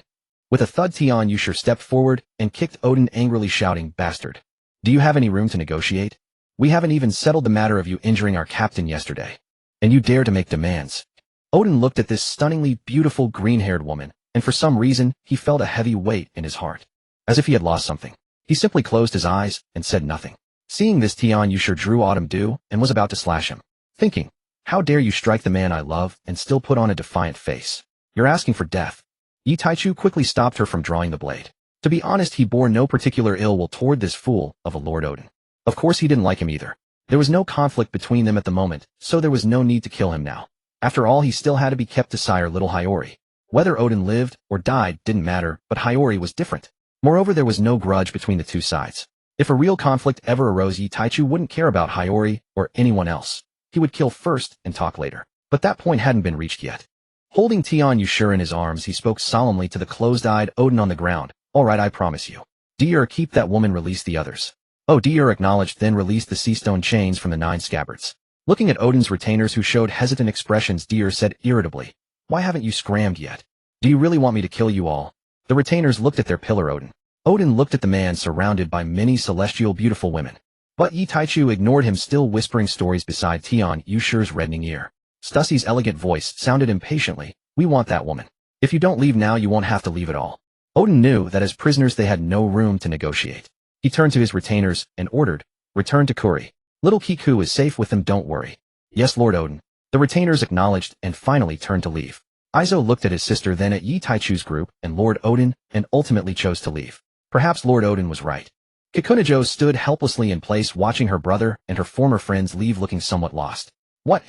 With a thud, Tian Yushur stepped forward and kicked Odin, angrily shouting, "Bastard. Do you have any room to negotiate? We haven't even settled the matter of you injuring our captain yesterday. And you dare to make demands." Odin looked at this stunningly beautiful green-haired woman, and for some reason, he felt a heavy weight in his heart. As if he had lost something. He simply closed his eyes and said nothing. Seeing this, Tian Yushur drew Autumn Dew and was about to slash him, thinking, "How dare you strike the man I love and still put on a defiant face? You're asking for death." Yi Taichu quickly stopped her from drawing the blade. To be honest, he bore no particular ill will toward this fool of a Lord Odin. Of course, he didn't like him either. There was no conflict between them at the moment, so there was no need to kill him now. After all, he still had to be kept to sire little Hiyori. Whether Odin lived or died didn't matter, but Hiyori was different. Moreover, there was no grudge between the two gides. If a real conflict ever arose, Taichu wouldn't care about Hiyori or anyone else. He would kill first and talk later. But that point hadn't been reached yet. Holding Tion Yushur in his arms, he spoke solemnly to the closed-eyed Odin on the ground. All right, I promise you. Dear, keep that woman, release the others. Oh, Dear acknowledged, then released the sea stone chains from the 9 scabbards. Looking at Odin's retainers who showed hesitant expressions, Dear said irritably, why haven't you scrammed yet? Do you really want me to kill you all? The retainers looked at their pillar Odin. Odin looked at the man surrounded by many celestial beautiful women. But Taichu ignored him, still whispering stories beside Tion Yushur's reddening ear. Stussie's elegant voice sounded impatiently, we want that woman. If you don't leave now, you won't have to leave at all. Odin knew that as prisoners they had no room to negotiate. He turned to his retainers and ordered, return to Kuri. Little Kiku is safe with them, don't worry. Yes, Lord Odin. The retainers acknowledged and finally turned to leave. Aizo looked at his sister, then at Taichu's group and Lord Odin, and ultimately chose to leave. Perhaps Lord Odin was right. Kikunajo stood helplessly in place, watching her brother and her former friends leave, looking somewhat lost. What?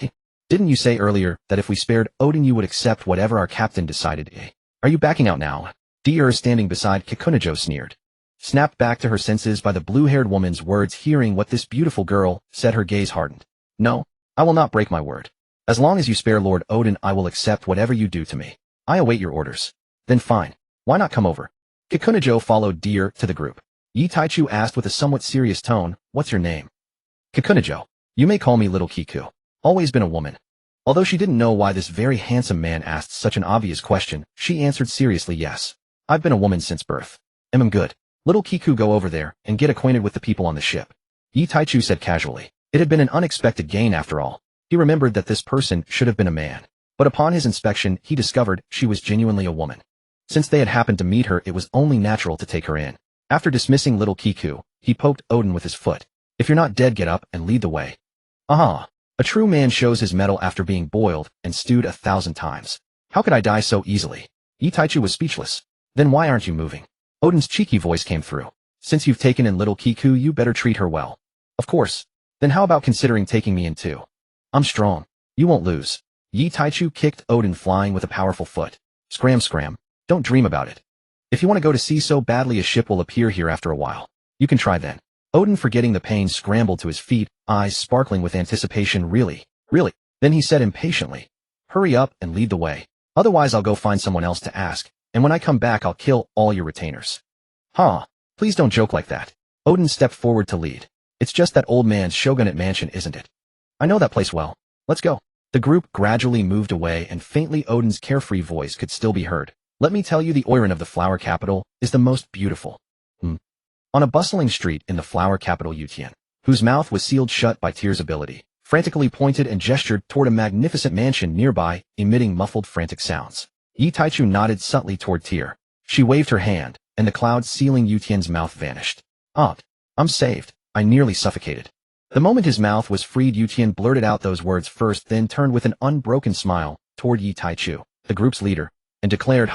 Didn't you say earlier that if we spared Odin you would accept whatever our captain decided? Are you backing out now? Deer, standing beside Kikunajo, sneered. Snapped back to her senses by the blue-haired woman's words. Hearing what this beautiful girl said, her gaze hardened. No, I will not break my word. As long as you spare Lord Odin, I will accept whatever you do to me. I await your orders. Then fine. Why not come over? Kikunajo followed Deer to the group. Taichu asked with a somewhat serious tone, what's your name? Kikunajo. You may call me Little Kiku. Always been a woman. Although she didn't know why this very handsome man asked such an obvious question, she answered seriously, yes. I've been a woman since birth. I'm good. Little Kiku, go over there and get acquainted with the people on the ship. Taichu said casually. It had been an unexpected gain after all. He remembered that this person should have been a man. But upon his inspection, he discovered she was genuinely a woman. Since they had happened to meet her, it was only natural to take her in. After dismissing Little Kiku, he poked Odin with his foot. If you're not dead, get up and lead the way. Aha! A true man shows his mettle after being boiled and stewed 1,000 times. How could I die so easily? Taichu was speechless. Then why aren't you moving? Odin's cheeky voice came through. Since you've taken in Little Kiku, you better treat her well. Of course. Then how about considering taking me in too? I'm strong. You won't lose. Taichu kicked Odin, flying with a powerful foot. Scram scram. Don't dream about it. If you want to go to sea so badly, a ship will appear here after a while. You can try then. Odin, forgetting the pain, scrambled to his feet, eyes sparkling with anticipation. Really? Really? Then he said impatiently. Hurry up and lead the way. Otherwise I'll go find someone else to ask, and when I come back I'll kill all your retainers. Huh? Please don't joke like that. Odin stepped forward to lead. It's just that old man's shogunate mansion, isn't it? I know that place well. Let's go. The group gradually moved away, and faintly Odin's carefree voice could still be heard. Let me tell you, the Oiran of the flower capital is the most beautiful. On a bustling street in the flower capital, Yutian, whose mouth was sealed shut by Tyr's ability, frantically pointed and gestured toward a magnificent mansion nearby, emitting muffled frantic sounds. Taichu nodded subtly toward Tyr. She waved her hand, and the cloud sealing Yutian's mouth vanished. I'm saved. I nearly suffocated. The moment his mouth was freed, Yutian blurted out those words first, then turned with an unbroken smile toward Taichu, the group's leader, and declared,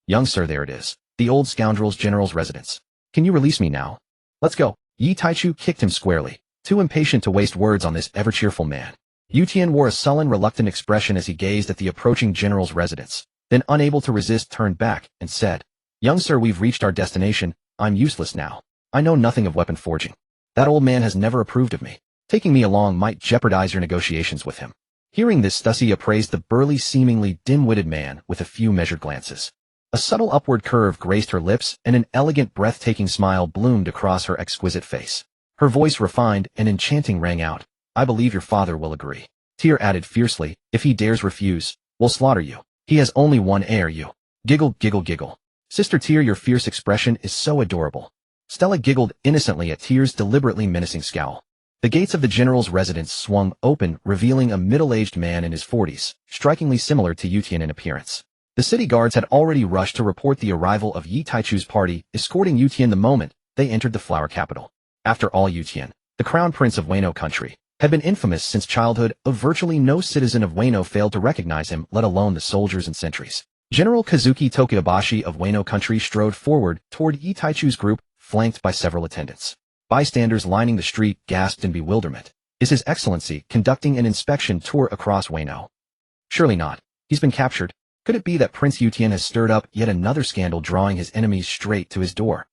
Young sir, there it is. The old scoundrel's general's residence. Can you release me now? Let's go. Taichu kicked him squarely, too impatient to waste words on this ever-cheerful man. Yutian wore a sullen, reluctant expression as he gazed at the approaching general's residence, then, unable to resist, turned back and said, Young sir, we've reached our destination. I'm useless now. I know nothing of weapon forging. That old man has never approved of me. Taking me along might jeopardize your negotiations with him. Hearing this, Stussy appraised the burly, seemingly dim-witted man with a few measured glances. A subtle upward curve graced her lips, and an elegant, breathtaking smile bloomed across her exquisite face. Her voice, refined and enchanting, rang out. I believe your father will agree. Tyr added fiercely, if he dares refuse, we'll slaughter you. He has only one heir, you. Giggle, giggle, giggle. Sister Tyr, your fierce expression is so adorable. Stella giggled innocently at Tyr's deliberately menacing scowl. The gates of the general's residence swung open, revealing a middle-aged man in his 40s, strikingly similar to Yutian in appearance. The city guards had already rushed to report the arrival of Taichu's party, escorting Yutian the moment they entered the flower capital. After all, Yutian, the crown prince of Wano country, had been infamous since childhood. Virtually no citizen of Wano failed to recognize him, let alone the soldiers and sentries. General Kazuki Tokiyabashi of Wano country strode forward toward Taichu's group, flanked by several attendants. Bystanders lining the street gasped in bewilderment. Is His Excellency conducting an inspection tour across Wano? Surely not. He's been captured. Could it be that Prince Yutian has stirred up yet another scandal, drawing his enemies straight to his door?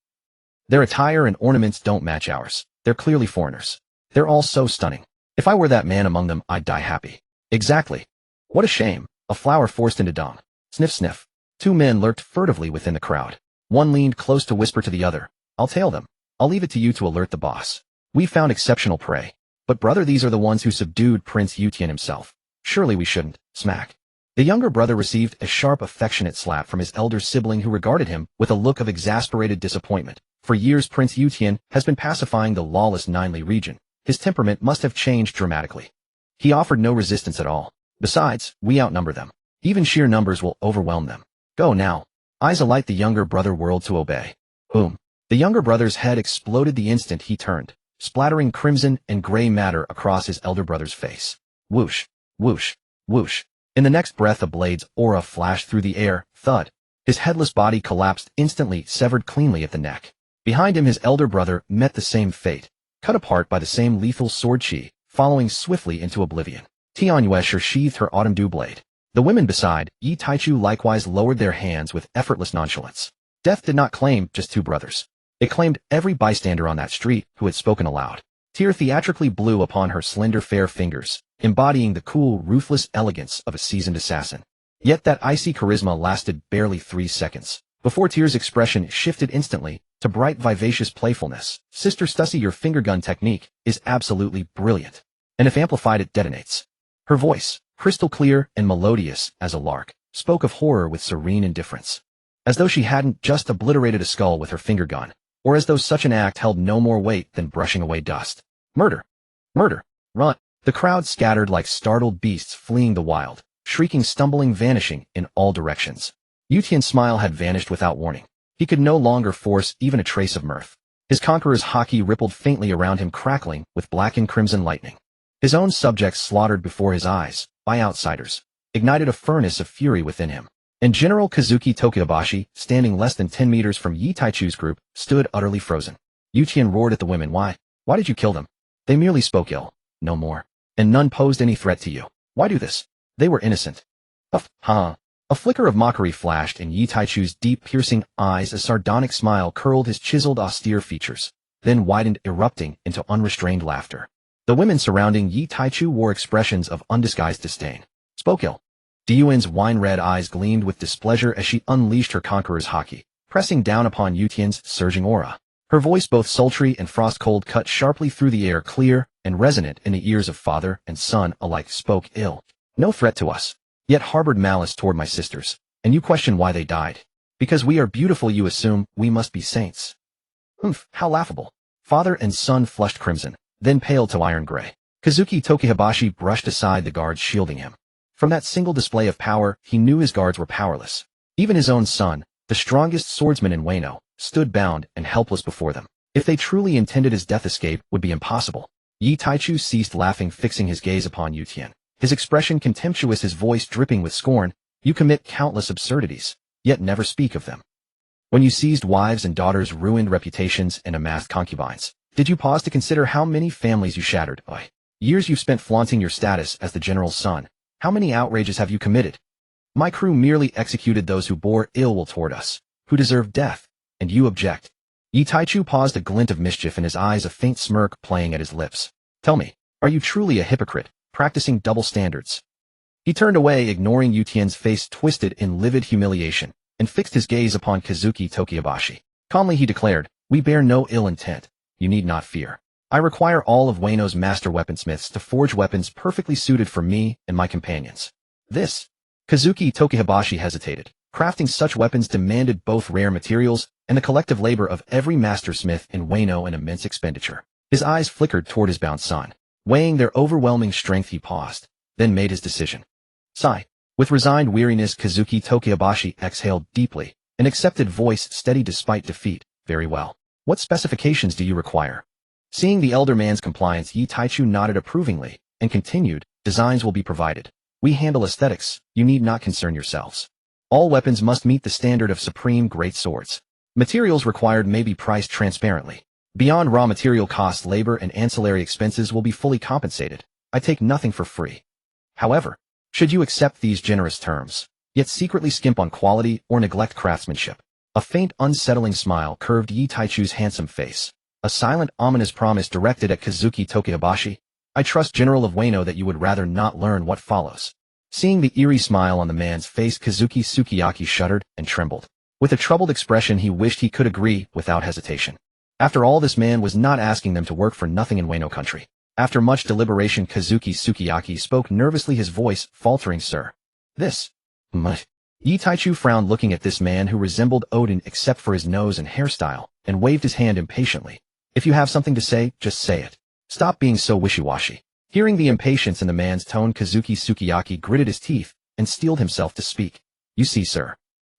Their attire and ornaments don't match ours. They're clearly foreigners. They're all so stunning. If I were that man among them, I'd die happy. Exactly. What a shame. A flower forced into dung. Sniff, sniff. Two men lurked furtively within the crowd. One leaned close to whisper to the other. I'll tail them. I'll leave it to you to alert the boss. We found exceptional prey. But brother, these are the ones who subdued Prince Yutian himself. Surely we shouldn't. Smack. The younger brother received a sharp, affectionate slap from his elder sibling, who regarded him with a look of exasperated disappointment. For years, Prince Yutian has been pacifying the lawless Ninely region. His temperament must have changed dramatically. He offered no resistance at all. Besides, we outnumber them. Even sheer numbers will overwhelm them. Go now. Eyes alight, the younger brother whirled to obey. Boom. The younger brother's head exploded the instant he turned, splattering crimson and gray matter across his elder brother's face. Whoosh, whoosh, whoosh. In the next breath, a blade's aura flashed through the air. Thud. His headless body collapsed instantly, severed cleanly at the neck. Behind him, his elder brother met the same fate, cut apart by the same lethal sword chi, following swiftly into oblivion. Tian Yuesher sheathed her autumn dew blade. The women beside Yi Taichu likewise lowered their hands with effortless nonchalance. Death did not claim just two brothers. It claimed every bystander on that street who had spoken aloud. Tear theatrically blew upon her slender fair fingers, embodying the cool, ruthless elegance of a seasoned assassin. Yet that icy charisma lasted barely 3 seconds, before Tear's expression shifted instantly to bright, vivacious playfulness. Sister Stussy, your fingergun technique is absolutely brilliant. And if amplified, it detonates. Her voice, crystal clear and melodious as a lark, spoke of horror with serene indifference. As though she hadn't just obliterated a skull with her fingergun, or as though such an act held no more weight than brushing away dust. Murder! Murder! Run! The crowd scattered like startled beasts fleeing the wild, shrieking, stumbling, vanishing in all directions. Yutian's smile had vanished without warning. He could no longer force even a trace of mirth. His conqueror's haki rippled faintly around him, crackling with black and crimson lightning. His own subjects, slaughtered before his eyes by outsiders, ignited a furnace of fury within him. And General Kazuki Tokihabashi, standing less than 10 meters from Yi Taichu's group, stood utterly frozen. Yutian roared at the women. Why did you kill them? They merely spoke ill, no more. And none posed any threat to you. Why do this? They were innocent. Ha! A flicker of mockery flashed in Yi Taichu's deep, piercing eyes. A sardonic smile curled his chiseled, austere features, then widened, erupting into unrestrained laughter. The women surrounding Yi Taichu wore expressions of undisguised disdain. Spoke ill. Diyuan's wine-red eyes gleamed with displeasure as she unleashed her conqueror's haki, pressing down upon Yutian's surging aura. Her voice, both sultry and frost-cold, cut sharply through the air, clear and resonant in the ears of father and son alike. Spoke ill. No threat to us, yet harbored malice toward my sisters, and you question why they died. Because we are beautiful, you assume we must be saints. Humph, how laughable. Father and son flushed crimson, then paled to iron gray. Kazuki Tokihabashi brushed aside the guards shielding him. From that single display of power, he knew his guards were powerless. Even his own son, the strongest swordsman in Wano, stood bound and helpless before them. If they truly intended his death, escape would be impossible. Yi Taichu ceased laughing, fixing his gaze upon Yutian. His expression contemptuous, his voice dripping with scorn. You commit countless absurdities, yet never speak of them. When you seized wives and daughters, ruined reputations, and amassed concubines, did you pause to consider how many families you shattered? Years you've spent flaunting your status as the general's son. How many outrages have you committed? My crew merely executed those who bore ill will toward us, who deserved death, and you object. Yi Taichu paused, a glint of mischief in his eyes, a faint smirk playing at his lips. Tell me, are you truly a hypocrite, practicing double standards? He turned away, ignoring Yutian's face twisted in livid humiliation, and fixed his gaze upon Kazuki Tokihabashi. Calmly he declared, we bear no ill intent. You need not fear. I require all of Wano's master weaponsmiths to forge weapons perfectly suited for me and my companions. This. Kazuki Tokihabashi hesitated. Crafting such weapons demanded both rare materials and the collective labor of every mastersmith in Wano, an immense expenditure. His eyes flickered toward his bound son. Weighing their overwhelming strength, he paused, then made his decision. Sigh. With resigned weariness, Kazuki Tokihabashi exhaled deeply, an accepted voice steady despite defeat. Very well. What specifications do you require? Seeing the elder man's compliance, Yi Taichu nodded approvingly, and continued, designs will be provided. We handle aesthetics, you need not concern yourselves. All weapons must meet the standard of supreme great swords. Materials required may be priced transparently. Beyond raw material costs, labor and ancillary expenses will be fully compensated. I take nothing for free. However, Should you accept these generous terms, yet secretly skimp on quality or neglect craftsmanship? A faint, unsettling smile curved Yi Taichu's handsome face. A silent, ominous promise directed at Kazuki Tokihabashi. I trust, General of Wano, that you would rather not learn what follows. Seeing the eerie smile on the man's face, Kazuki Sukiyaki shuddered and trembled. With a troubled expression, he wished he could agree without hesitation. After all, this man was not asking them to work for nothing in Wano country. After much deliberation, Kazuki Sukiyaki spoke nervously, his voice faltering. Sir. This. Yi Taichu frowned, looking at this man who resembled Odin except for his nose and hairstyle, and waved his hand impatiently. If you have something to say, just say it. Stop being so wishy-washy. Hearing the impatience in the man's tone, Kazuki Sukiyaki gritted his teeth and steeled himself to speak. You see, sir.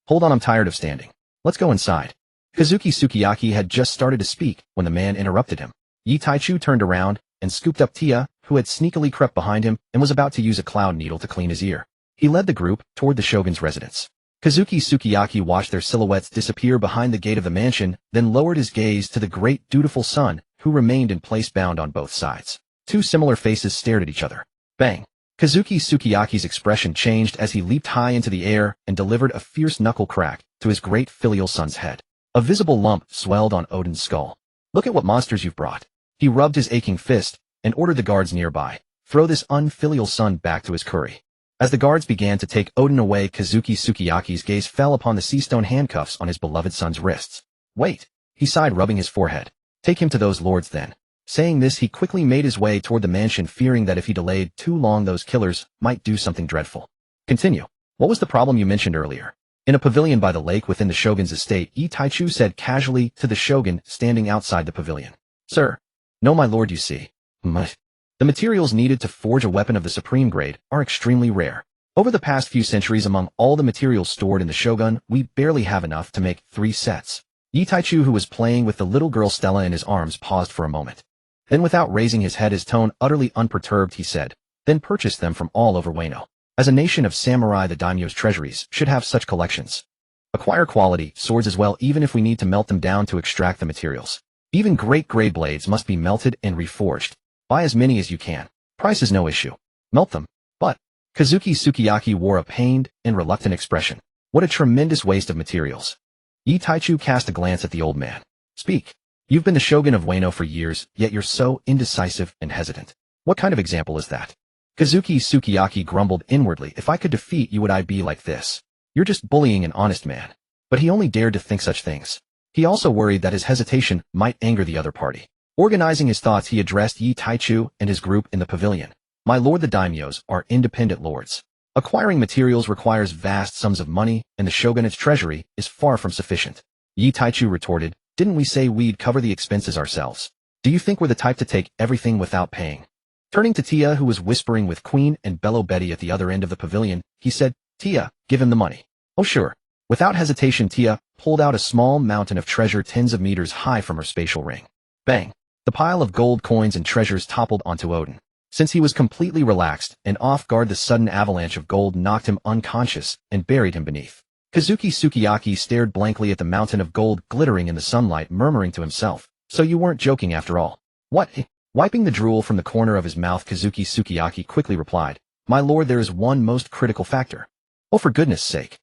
Hold on, I'm tired of standing. Let's go inside. Kazuki Sukiyaki had just started to speak when the man interrupted him. Yi Taichu turned around and scooped up Tia, who had sneakily crept behind him and was about to use a cloud needle to clean his ear. He led the group toward the shogun's residence. Kazuki Sukiyaki watched their silhouettes disappear behind the gate of the mansion, then lowered his gaze to the great dutiful son, who remained in place, bound on both sides. Two similar faces stared at each other. Bang! Kazuki Sukiyaki's expression changed as he leaped high into the air and delivered a fierce knuckle crack to his great filial son's head. A visible lump swelled on Odin's skull. Look at what monsters you've brought. He rubbed his aching fist and ordered the guards nearby. Throw this unfilial son back to his curry. As the guards began to take Odin away, Kazuki Sukiyaki's gaze fell upon the sea-stone handcuffs on his beloved son's wrists. Wait, he sighed, rubbing his forehead. Take him to those lords then. Saying this, he quickly made his way toward the mansion, fearing that if he delayed too long, those killers might do something dreadful. Continue. What was the problem you mentioned earlier? In a pavilion by the lake within the shogun's estate, Yi Taichu said casually to the shogun standing outside the pavilion. Sir. No, my lord, you see. The materials needed to forge a weapon of the supreme grade are extremely rare. Over the past few centuries, among all the materials stored in the shogun, we barely have enough to make 3 sets. Yi Taichu, who was playing with the little girl Stella in his arms, paused for a moment. Then, without raising his head, his tone utterly unperturbed, he said, then purchase them from all over Wano. As a nation of samurai, the daimyo's treasuries should have such collections. Acquire quality swords as well, even if we need to melt them down to extract the materials. Even great grade blades must be melted and reforged. Buy as many as you can. Price is no issue. Melt them. But Kazuki Sukiyaki wore a pained and reluctant expression. What a tremendous waste of materials. Yi Taichu cast a glance at the old man. Speak. You've been the shogun of Wano for years, yet you're so indecisive and hesitant. What kind of example is that? Kazuki Sukiyaki grumbled inwardly. If I could defeat you, would I be like this? You're just bullying an honest man. But he only dared to think such things. He also worried that his hesitation might anger the other party. Organizing his thoughts, he addressed Yi Taichu and his group in the pavilion. My lord, the daimyos are independent lords. Acquiring materials requires vast sums of money, and the shogunate's treasury is far from sufficient. Yi Taichu retorted, didn't we say we'd cover the expenses ourselves? Do you think we're the type to take everything without paying? Turning to Tia, who was whispering with Queen and Bello Betty at the other end of the pavilion, he said, Tia, give him the money. Oh sure. Without hesitation, Tia pulled out a small mountain of treasure tens of meters high from her spatial ring. Bang! The pile of gold coins and treasures toppled onto Odin. Since he was completely relaxed and off guard, the sudden avalanche of gold knocked him unconscious and buried him beneath. Kazuki Sukiyaki stared blankly at the mountain of gold glittering in the sunlight, murmuring to himself, so you weren't joking after all. What? Wiping the drool from the corner of his mouth, Kazuki Sukiyaki quickly replied, my lord, there is one most critical factor. Oh, for goodness sake.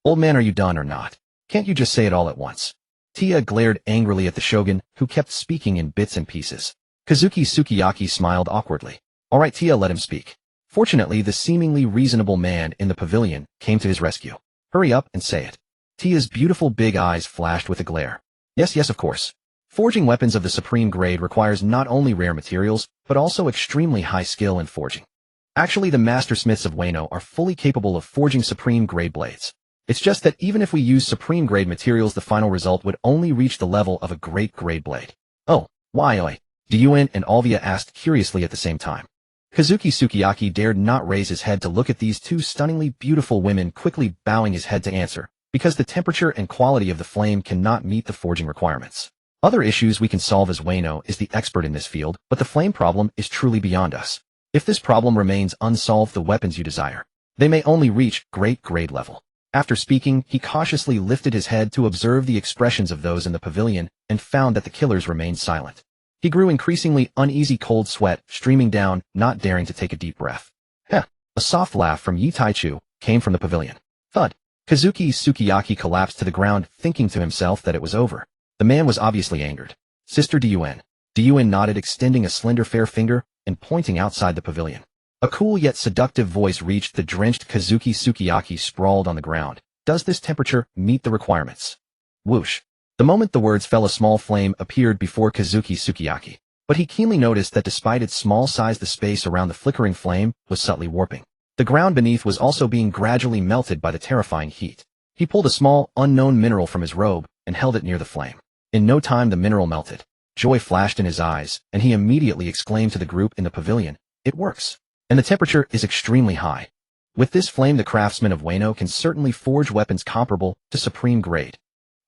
Old man, are you done or not? Can't you just say it all at once? Tia glared angrily at the shogun, who kept speaking in bits and pieces. Kazuki Sukiyaki smiled awkwardly. All right, Tia, let him speak. Fortunately, the seemingly reasonable man in the pavilion came to his rescue. Hurry up and say it. Tia's beautiful big eyes flashed with a glare. Yes, of course. Forging weapons of the supreme grade requires not only rare materials, but also extremely high skill in forging. Actually, the master smiths of Wano are fully capable of forging supreme grade blades. It's just that even if we use supreme grade materials, the final result would only reach the level of a great grade blade. Oh, why, oi? Gion and Alvia asked curiously at the same time. Kazuki Sukiyaki dared not raise his head to look at these two stunningly beautiful women, quickly bowing his head to answer, because the temperature and quality of the flame cannot meet the forging requirements. Other issues we can solve, as Wano is the expert in this field, but the flame problem is truly beyond us. If this problem remains unsolved, the weapons you desire, they may only reach great grade level. After speaking, he cautiously lifted his head to observe the expressions of those in the pavilion and found that the killers remained silent. He grew increasingly uneasy, cold sweat streaming down, not daring to take a deep breath. A soft laugh from Yi Taichu came from the pavilion. Thud. Kazuki Sukiyaki collapsed to the ground, thinking to himself that it was over. The man was obviously angered. Sister Diuen. Diuen nodded, extending a slender fair finger and pointing outside the pavilion. A cool yet seductive voice reached the drenched Kazuki Sukiyaki sprawled on the ground. Does this temperature meet the requirements? Whoosh. The moment the words fell, a small flame appeared before Kazuki Sukiyaki. But he keenly noticed that despite its small size, the space around the flickering flame was subtly warping. The ground beneath was also being gradually melted by the terrifying heat. He pulled a small, unknown mineral from his robe and held it near the flame. In no time the mineral melted. Joy flashed in his eyes, and he immediately exclaimed to the group in the pavilion, "It works. And the temperature is extremely high. With this flame the craftsmen of Wano can certainly forge weapons comparable to supreme grade.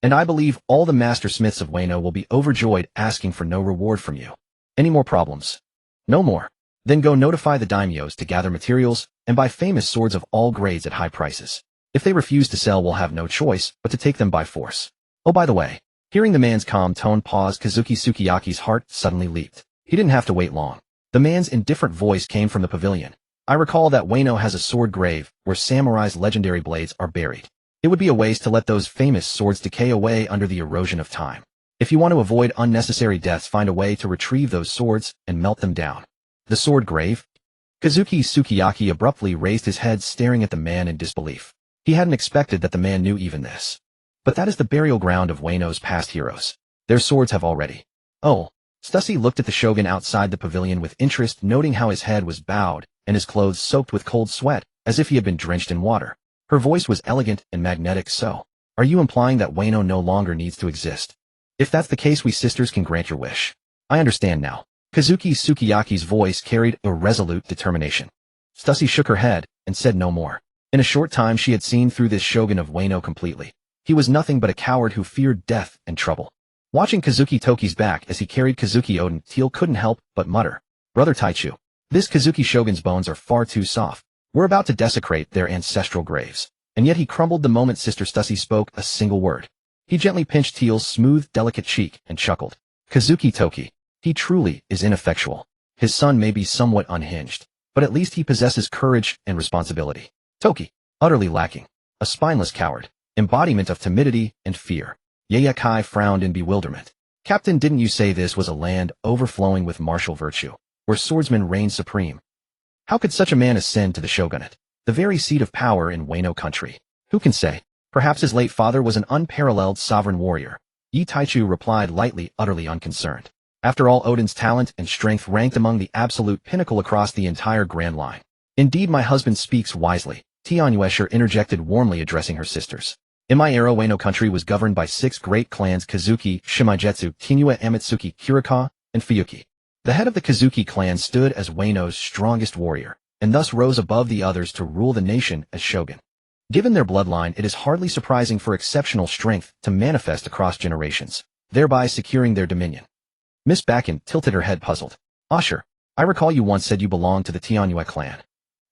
And I believe all the master smiths of Wano will be overjoyed, asking for no reward from you. Any more problems? No more. Then go notify the daimyos to gather materials and buy famous swords of all grades at high prices. If they refuse to sell, we'll have no choice but to take them by force. Oh, by the way." Hearing the man's calm tone pause, Kazuki Sukiyaki's heart suddenly leaped. He didn't have to wait long. The man's indifferent voice came from the pavilion. "I recall that Wano has a sword grave where samurai's legendary blades are buried. It would be a waste to let those famous swords decay away under the erosion of time. If you want to avoid unnecessary deaths, find a way to retrieve those swords and melt them down." The sword grave? Kazuki Sukiyaki abruptly raised his head, staring at the man in disbelief. He hadn't expected that the man knew even this. But that is the burial ground of Wano's past heroes. Their swords have already. Oh. Stussy looked at the shogun outside the pavilion with interest, noting how his head was bowed and his clothes soaked with cold sweat, as if he had been drenched in water. Her voice was elegant and magnetic. "So, are you implying that Wano no longer needs to exist? If that's the case, we sisters can grant your wish. I understand now." Kazuki Sukiyaki's voice carried a resolute determination. Stussy shook her head and said no more. In a short time she had seen through this shogun of Wano completely. He was nothing but a coward who feared death and trouble. Watching Kazuki Toki's back as he carried Kazuki Oden, Teal couldn't help but mutter, "Brother Taichu, this Kazuki shogun's bones are far too soft. We're about to desecrate their ancestral graves." And yet he crumbled the moment Sister Stussy spoke a single word. He gently pinched Teal's smooth, delicate cheek and chuckled. "Kazuki Toki, he truly is ineffectual. His son may be somewhat unhinged, but at least he possesses courage and responsibility. Toki, utterly lacking. A spineless coward, embodiment of timidity and fear." Yayakai frowned in bewilderment. "Captain, didn't you say this was a land overflowing with martial virtue, where swordsmen reign supreme? How could such a man ascend to the shogunate, the very seat of power in Wano country? Who can say? Perhaps his late father was an unparalleled sovereign warrior." Yi Taichu replied lightly, utterly unconcerned. After all, Odin's talent and strength ranked among the absolute pinnacle across the entire Grand Line. "Indeed, my husband speaks wisely," Tianyuesher interjected warmly, addressing her sisters. "In my era, Wano country was governed by 6 great clans: Kazuki, Shimajetsu, Kinua, Amatsuki, Kirika, and Fuyuki. The head of the Kazuki clan stood as Wano's strongest warrior, and thus rose above the others to rule the nation as shogun. Given their bloodline, it is hardly surprising for exceptional strength to manifest across generations, thereby securing their dominion." Miss Bakken tilted her head, puzzled. "Asher, I recall you once said you belonged to the Tianyue clan.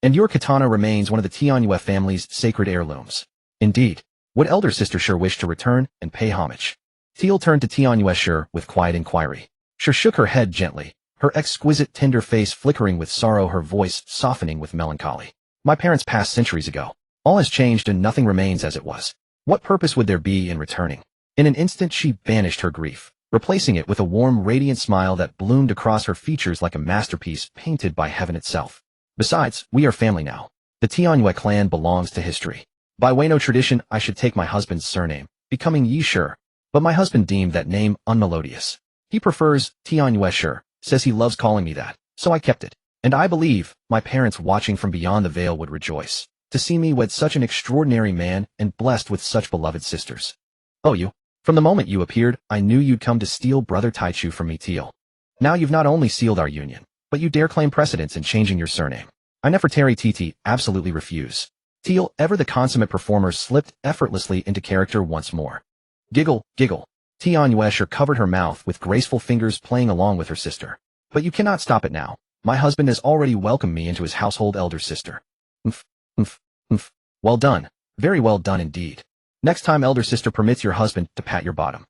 And your katana remains one of the Tianyue family's sacred heirlooms." "Indeed. Would elder sister Sher wish to return and pay homage?" Teal turned to Tianyuesher with quiet inquiry. Sher shook her head gently, her exquisite tender face flickering with sorrow, her voice softening with melancholy. "My parents passed centuries ago. All has changed and nothing remains as it was. What purpose would there be in returning?" In an instant she banished her grief, replacing it with a warm, radiant smile that bloomed across her features like a masterpiece painted by heaven itself. "Besides, we are family now. The Tianyue clan belongs to history. By Wano tradition, I should take my husband's surname, becoming Yi Sher, but my husband deemed that name unmelodious. He prefers Tianyue Sher, says he loves calling me that, so I kept it. And I believe my parents watching from beyond the veil would rejoice to see me wed such an extraordinary man and blessed with such beloved sisters. Oh, you. From the moment you appeared, I knew you'd come to steal Brother Taichu from me, Teal. Now you've not only sealed our union, but you dare claim precedence in changing your surname. I never tarry, TT, absolutely refuse." Teal, ever the consummate performer, slipped effortlessly into character once more. Giggle, giggle. Tianyuesher covered her mouth with graceful fingers, playing along with her sister. "But you cannot stop it now. My husband has already welcomed me into his household, elder sister." "Umph, umph, umph. Well done. Very well done indeed. Next time elder sister permits your husband to pat your bottom."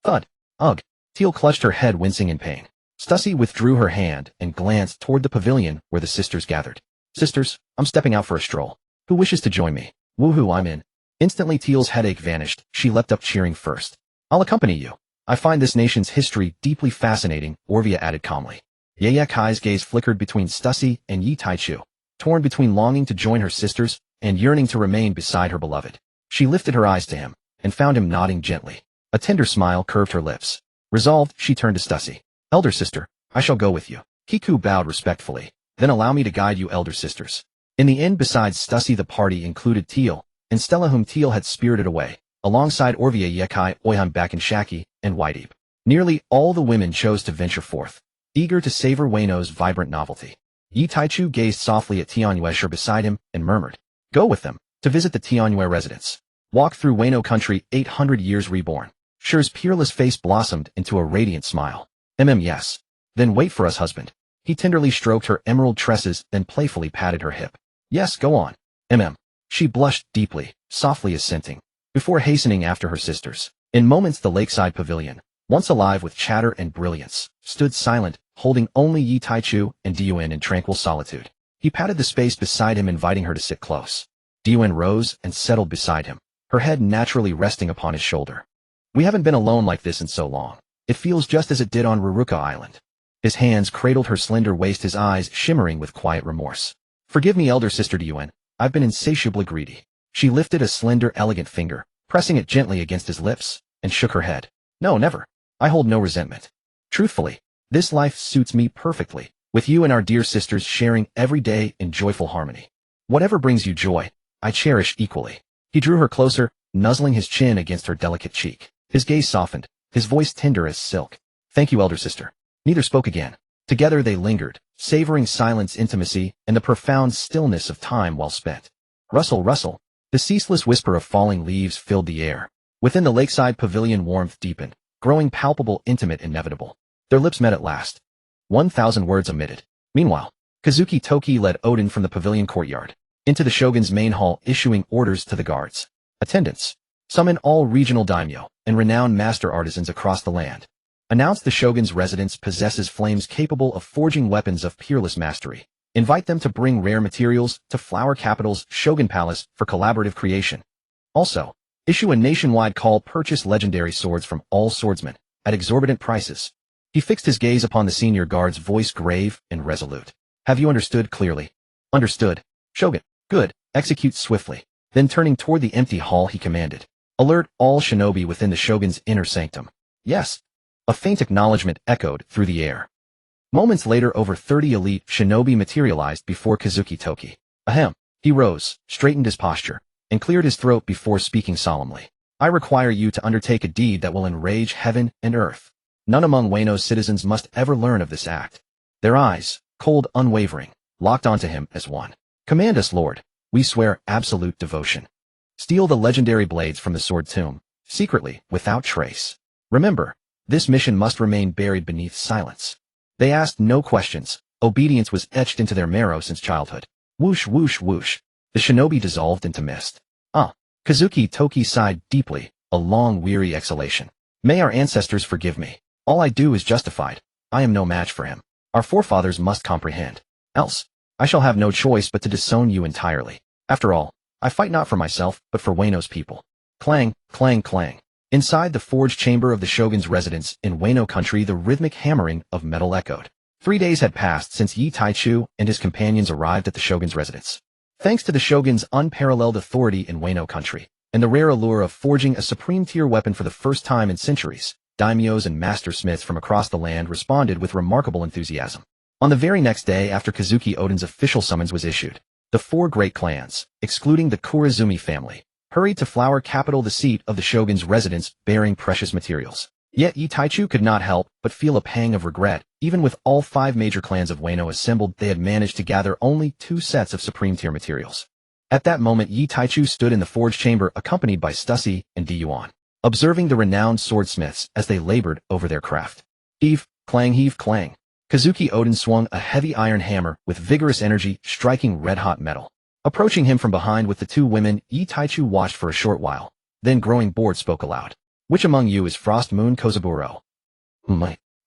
Thud. Ugh. Teal clutched her head, wincing in pain. Stussy withdrew her hand and glanced toward the pavilion where the sisters gathered. Sisters, I'm stepping out for a stroll. Who wishes to join me? Woohoo, I'm in. Instantly Teal's headache vanished. She leapt up cheering first. I'll accompany you. I find this nation's history deeply fascinating, Orvia added calmly. Ye Kai's gaze flickered between Stussy and Yi Taichu, torn between longing to join her sisters and yearning to remain beside her beloved. She lifted her eyes to him and found him nodding gently. A tender smile curved her lips. Resolved, she turned to Stussy. Elder sister, I shall go with you. Kiku bowed respectfully. Then allow me to guide you, elder sisters. In the end, besides Stussy, the party included Teal and Stella, whom Teal had spirited away, alongside Orvia, Yekai, Oyhan, Back and Shaki, and Whitedeep. Nearly all the women chose to venture forth, eager to savor Wano's vibrant novelty. Yi Taichu gazed softly at Tianyue beside him and murmured, Go with them, to visit the Tianyue residence. Walk through Wano country 800 years reborn. Shure's peerless face blossomed into a radiant smile. Yes. Then wait for us, husband. He tenderly stroked her emerald tresses, then playfully patted her hip. Yes, go on. She blushed deeply, softly assenting, before hastening after her sisters. In moments the lakeside pavilion, once alive with chatter and brilliance, stood silent, holding only Yi Taichu and Diuan in tranquil solitude. He patted the space beside him, inviting her to sit close. Diuan rose and settled beside him, her head naturally resting upon his shoulder. We haven't been alone like this in so long. It feels just as it did on Ruluka Island. His hands cradled her slender waist, his eyes shimmering with quiet remorse. Forgive me, elder sister Diuan. I've been insatiably greedy. She lifted a slender, elegant finger, pressing it gently against his lips, and shook her head. No, never. I hold no resentment. Truthfully, this life suits me perfectly, with you and our dear sisters sharing every day in joyful harmony. Whatever brings you joy, I cherish equally. He drew her closer, nuzzling his chin against her delicate cheek. His gaze softened, his voice tender as silk. Thank you, elder sister. Neither spoke again. Together they lingered, savoring silence, intimacy, and the profound stillness of time well spent. Rustle, rustle. The ceaseless whisper of falling leaves filled the air. Within the lakeside pavilion warmth deepened, growing palpable, intimate, inevitable. Their lips met at last. 1,000 words omitted. Meanwhile, Kazuki Toki led Odin from the pavilion courtyard into the shogun's main hall, issuing orders to the guards. Attendants. Summon all regional daimyo and renowned master artisans across the land. Announce the shogun's residence possesses flames capable of forging weapons of peerless mastery. Invite them to bring rare materials to Flower Capital's Shogun Palace for collaborative creation. Also, issue a nationwide call, purchase legendary swords from all swordsmen at exorbitant prices. He fixed his gaze upon the senior guard's voice, grave and resolute. Have you understood clearly? Understood. Shogun. Good. Execute swiftly. Then turning toward the empty hall, he commanded. Alert all shinobi within the shogun's inner sanctum. Yes. A faint acknowledgement echoed through the air. Moments later, over 30 elite shinobi materialized before Kazuki Toki. Ahem. He rose, straightened his posture, and cleared his throat before speaking solemnly. I require you to undertake a deed that will enrage heaven and earth. None among Wano's citizens must ever learn of this act. Their eyes, cold, unwavering, locked onto him as one. Command us, Lord. We swear absolute devotion. Steal the legendary blades from the sword tomb, secretly, without trace. Remember, this mission must remain buried beneath silence. They asked no questions. Obedience was etched into their marrow since childhood. Whoosh, whoosh, whoosh. The shinobi dissolved into mist. Kazuki Toki sighed deeply, a long, weary exhalation. May our ancestors forgive me. All I do is justified. I am no match for him. Our forefathers must comprehend. Else, I shall have no choice but to disown you entirely. After all, I fight not for myself, but for Wano's people. Clang, clang, clang. Inside the forge chamber of the shogun's residence in Wano country, the rhythmic hammering of metal echoed. 3 days had passed since Yi Taichu and his companions arrived at the shogun's residence. Thanks to the shogun's unparalleled authority in Wano country, and the rare allure of forging a supreme-tier weapon for the first time in centuries, daimyos and master smiths from across the land responded with remarkable enthusiasm. On the very next day after Kazuki Odin's official summons was issued, the 4 great clans, excluding the Kurazumi family, hurried to Flower Capital, the seat of the shogun's residence, bearing precious materials. Yet Yi Taichu could not help but feel a pang of regret. Even with all 5 major clans of Wano assembled, they had managed to gather only 2 sets of supreme-tier materials. At that moment, Yi Taichu stood in the forge chamber accompanied by Stussy and Diuan, observing the renowned swordsmiths as they labored over their craft. Heave, clang. Kazuki Odin swung a heavy iron hammer with vigorous energy, striking red-hot metal. Approaching him from behind with the 2 women, Yi Taichu watched for a short while, then growing bored spoke aloud. Which among you is Frost Moon Kozaburo?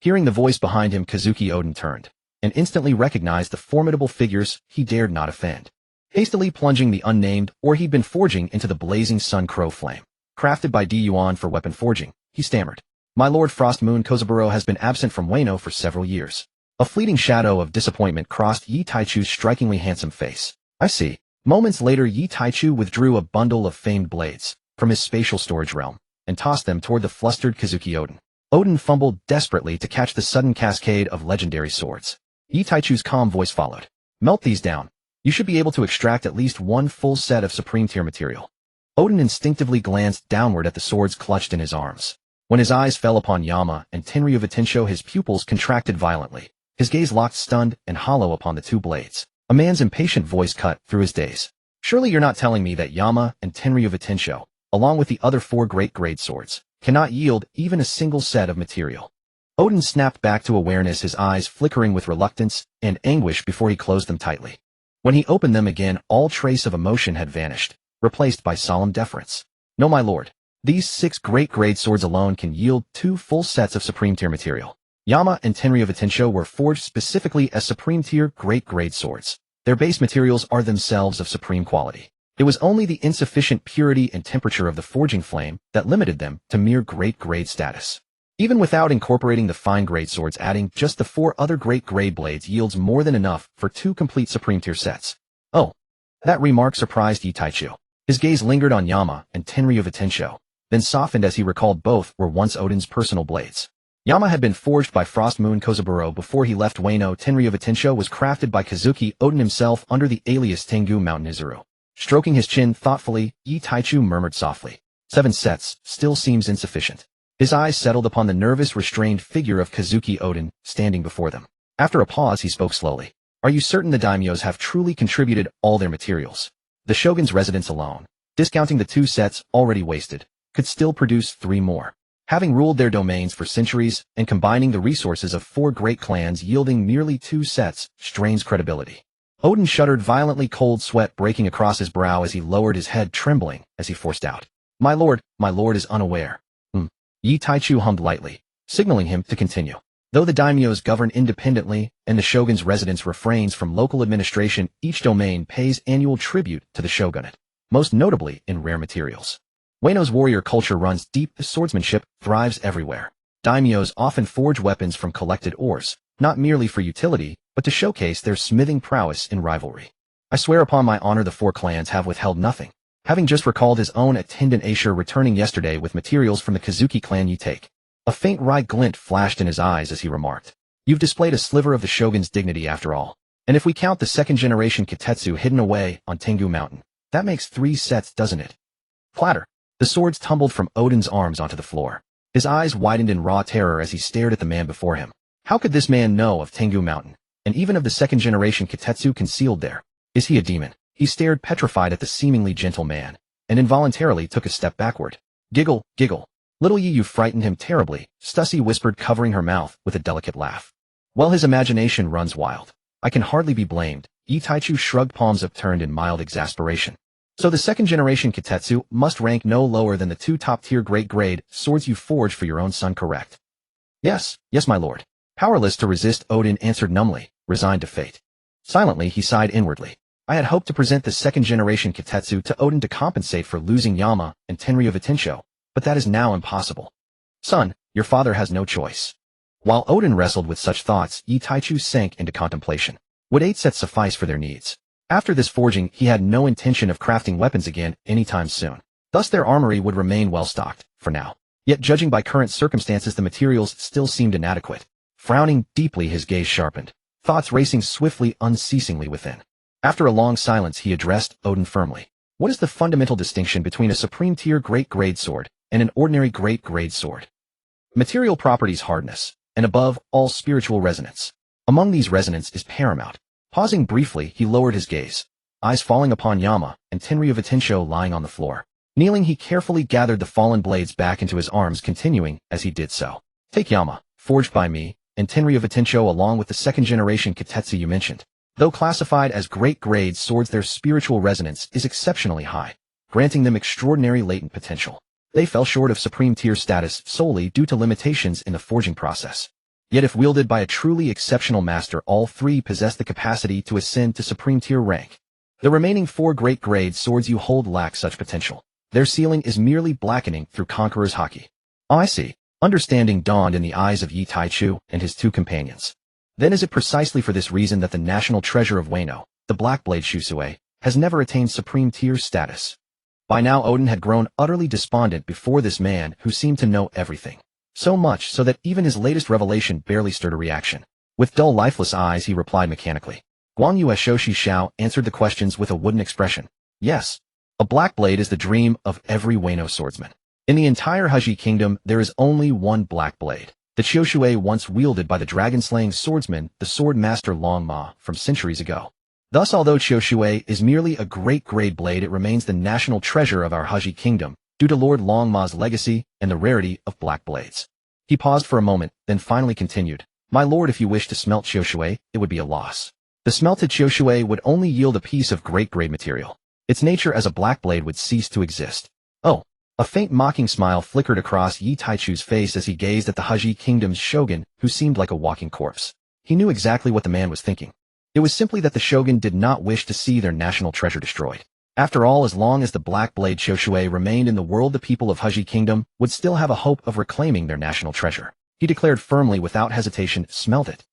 Hearing the voice behind him, Kazuki Odin turned and instantly recognized the formidable figures he dared not offend. Hastily plunging the unnamed ore he'd been forging into the blazing sun crow flame, crafted by Gion for weapon forging, he stammered. My lord Frostmoon Kozaburo has been absent from Wano for several years. A fleeting shadow of disappointment crossed Yi Taichu's strikingly handsome face. I see. Moments later, Yi Taichu withdrew a bundle of famed blades from his spatial storage realm and tossed them toward the flustered Kazuki Odin. Odin fumbled desperately to catch the sudden cascade of legendary swords. Yi Taichu's calm voice followed. Melt these down. You should be able to extract at least one full set of supreme tier material. Odin instinctively glanced downward at the swords clutched in his arms. When his eyes fell upon Yama and Tenryu Vitensho, his pupils contracted violently. His gaze locked stunned and hollow upon the two blades. A man's impatient voice cut through his daze. Surely you're not telling me that Yama and Tenryu Vitensho, along with the other 4 great grade swords, cannot yield even a single set of material. Odin snapped back to awareness, his eyes flickering with reluctance and anguish before he closed them tightly. When he opened them again, all trace of emotion had vanished, replaced by solemn deference. No, my lord. These 6 great grade swords alone can yield 2 full sets of supreme tier material. Yama and Tenryu Vitensho were forged specifically as supreme tier great grade swords. Their base materials are themselves of supreme quality. It was only the insufficient purity and temperature of the forging flame that limited them to mere great grade status. Even without incorporating the fine grade swords, adding just the 4 other great grade blades yields more than enough for 2 complete supreme tier sets. Oh. That remark surprised Yi Taichu. His gaze lingered on Yama and Tenryu Vitensho, then softened as he recalled both were once Odin's personal blades. Yama had been forged by Frostmoon Kozaburo before he left Wano. Tenryu Vitensho was crafted by Kazuki Odin himself under the alias Tengu Mountain Izuru. Stroking his chin thoughtfully, Yi Taichu murmured softly. 7 sets still seems insufficient. His eyes settled upon the nervous, restrained figure of Kazuki Odin standing before them. After a pause, he spoke slowly. Are you certain the daimyos have truly contributed all their materials? The shogun's residence alone, discounting the 2 sets already wasted, could still produce 3 more. Having ruled their domains for centuries and combining the resources of 4 great clans yielding merely 2 sets strains credibility. Odin shuddered violently, cold sweat breaking across his brow as he lowered his head, trembling as he forced out. My lord is unaware. Yi Taichu hummed lightly, signaling him to continue. Though the daimyos govern independently and the shogun's residence refrains from local administration, each domain pays annual tribute to the shogunate, most notably in rare materials. Wano's warrior culture runs deep. Swordsmanship thrives everywhere. Daimyos often forge weapons from collected ores, not merely for utility, but to showcase their smithing prowess in rivalry. I swear upon my honor the 4 clans have withheld nothing. Having just recalled his own attendant Ashur returning yesterday with materials from the Kazuki clan, you take. A faint wry glint flashed in his eyes as he remarked. You've displayed a sliver of the shogun's dignity after all. And if we count the 2nd generation Kitetsu hidden away on Tengu Mountain, that makes 3 sets, doesn't it? Clatter. The swords tumbled from Odin's arms onto the floor. His eyes widened in raw terror as he stared at the man before him. How could this man know of Tengu Mountain, and even of the 2nd generation Kitetsu concealed there? Is he a demon? He stared petrified at the seemingly gentle man, and involuntarily took a step backward. Giggle, giggle. Little Yi, you frightened him terribly, Stussy whispered, covering her mouth with a delicate laugh. Well, his imagination runs wild. I can hardly be blamed. Yi Taichu shrugged, palms upturned in mild exasperation. So the 2nd generation Kitetsu must rank no lower than the 2 top-tier great grade swords you forged for your own son, correct? Yes, my lord. Powerless to resist, Odin answered numbly, resigned to fate. Silently, he sighed inwardly. I had hoped to present the 2nd generation Kitetsu to Odin to compensate for losing Yama and Tenryu Vitensho, but that is now impossible. Son, your father has no choice. While Odin wrestled with such thoughts, Yi Taichu sank into contemplation. Would 8 sets suffice for their needs? After this forging, he had no intention of crafting weapons again anytime soon. Thus their armory would remain well stocked, for now. Yet judging by current circumstances, the materials still seemed inadequate. Frowning deeply, his gaze sharpened, thoughts racing swiftly, unceasingly within. After a long silence, he addressed Odin firmly. What is the fundamental distinction between a supreme tier great grade sword and an ordinary great grade sword? Material properties, hardness, and above all, spiritual resonance. Among these, resonance is paramount. Pausing briefly, he lowered his gaze, eyes falling upon Yama and Tenryu Vitensho lying on the floor. Kneeling, he carefully gathered the fallen blades back into his arms, continuing as he did so. Take Yama, forged by me, and Tenryu Vitensho along with the 2nd generation Kitetsu you mentioned. Though classified as great grade swords, their spiritual resonance is exceptionally high, granting them extraordinary latent potential. They fell short of supreme tier status solely due to limitations in the forging process. Yet if wielded by a truly exceptional master, all three possess the capacity to ascend to supreme tier rank. The remaining 4 great grade swords you hold lack such potential. Their ceiling is merely blackening through Conqueror's haki. Oh, I see. Understanding dawned in the eyes of Yi Taichu and his 2 companions. Then is it precisely for this reason that the national treasure of Wano, the Blackblade Shusue, has never attained supreme tier status? By now Odin had grown utterly despondent before this man who seemed to know everything. So much so that even his latest revelation barely stirred a reaction. With dull, lifeless eyes he replied mechanically. Guan Yu Shoshi Xiao answered the questions with a wooden expression. Yes. A Blackblade is the dream of every Wano swordsman. In the entire Haji kingdom there is only one Blackblade. The Chioshue once wielded by the dragon-slaying swordsman, the sword master Long Ma, from centuries ago. Thus although Chioshue is merely a great grade blade, it remains the national treasure of our Haji kingdom, due to Lord Long Ma's legacy and the rarity of black blades. He paused for a moment, then finally continued. My lord, if you wish to smelt Chioshue, it would be a loss. The smelted Chioshue would only yield a piece of great grade material. Its nature as a black blade would cease to exist. Oh. A faint mocking smile flickered across Yi Taichu's face as he gazed at the Haji kingdom's shogun, who seemed like a walking corpse. He knew exactly what the man was thinking. It was simply that the shogun did not wish to see their national treasure destroyed. After all, as long as the Black Blade Chioshue remained in the world, the people of Haji Kingdom would still have a hope of reclaiming their national treasure. He declared firmly without hesitation, smelt it.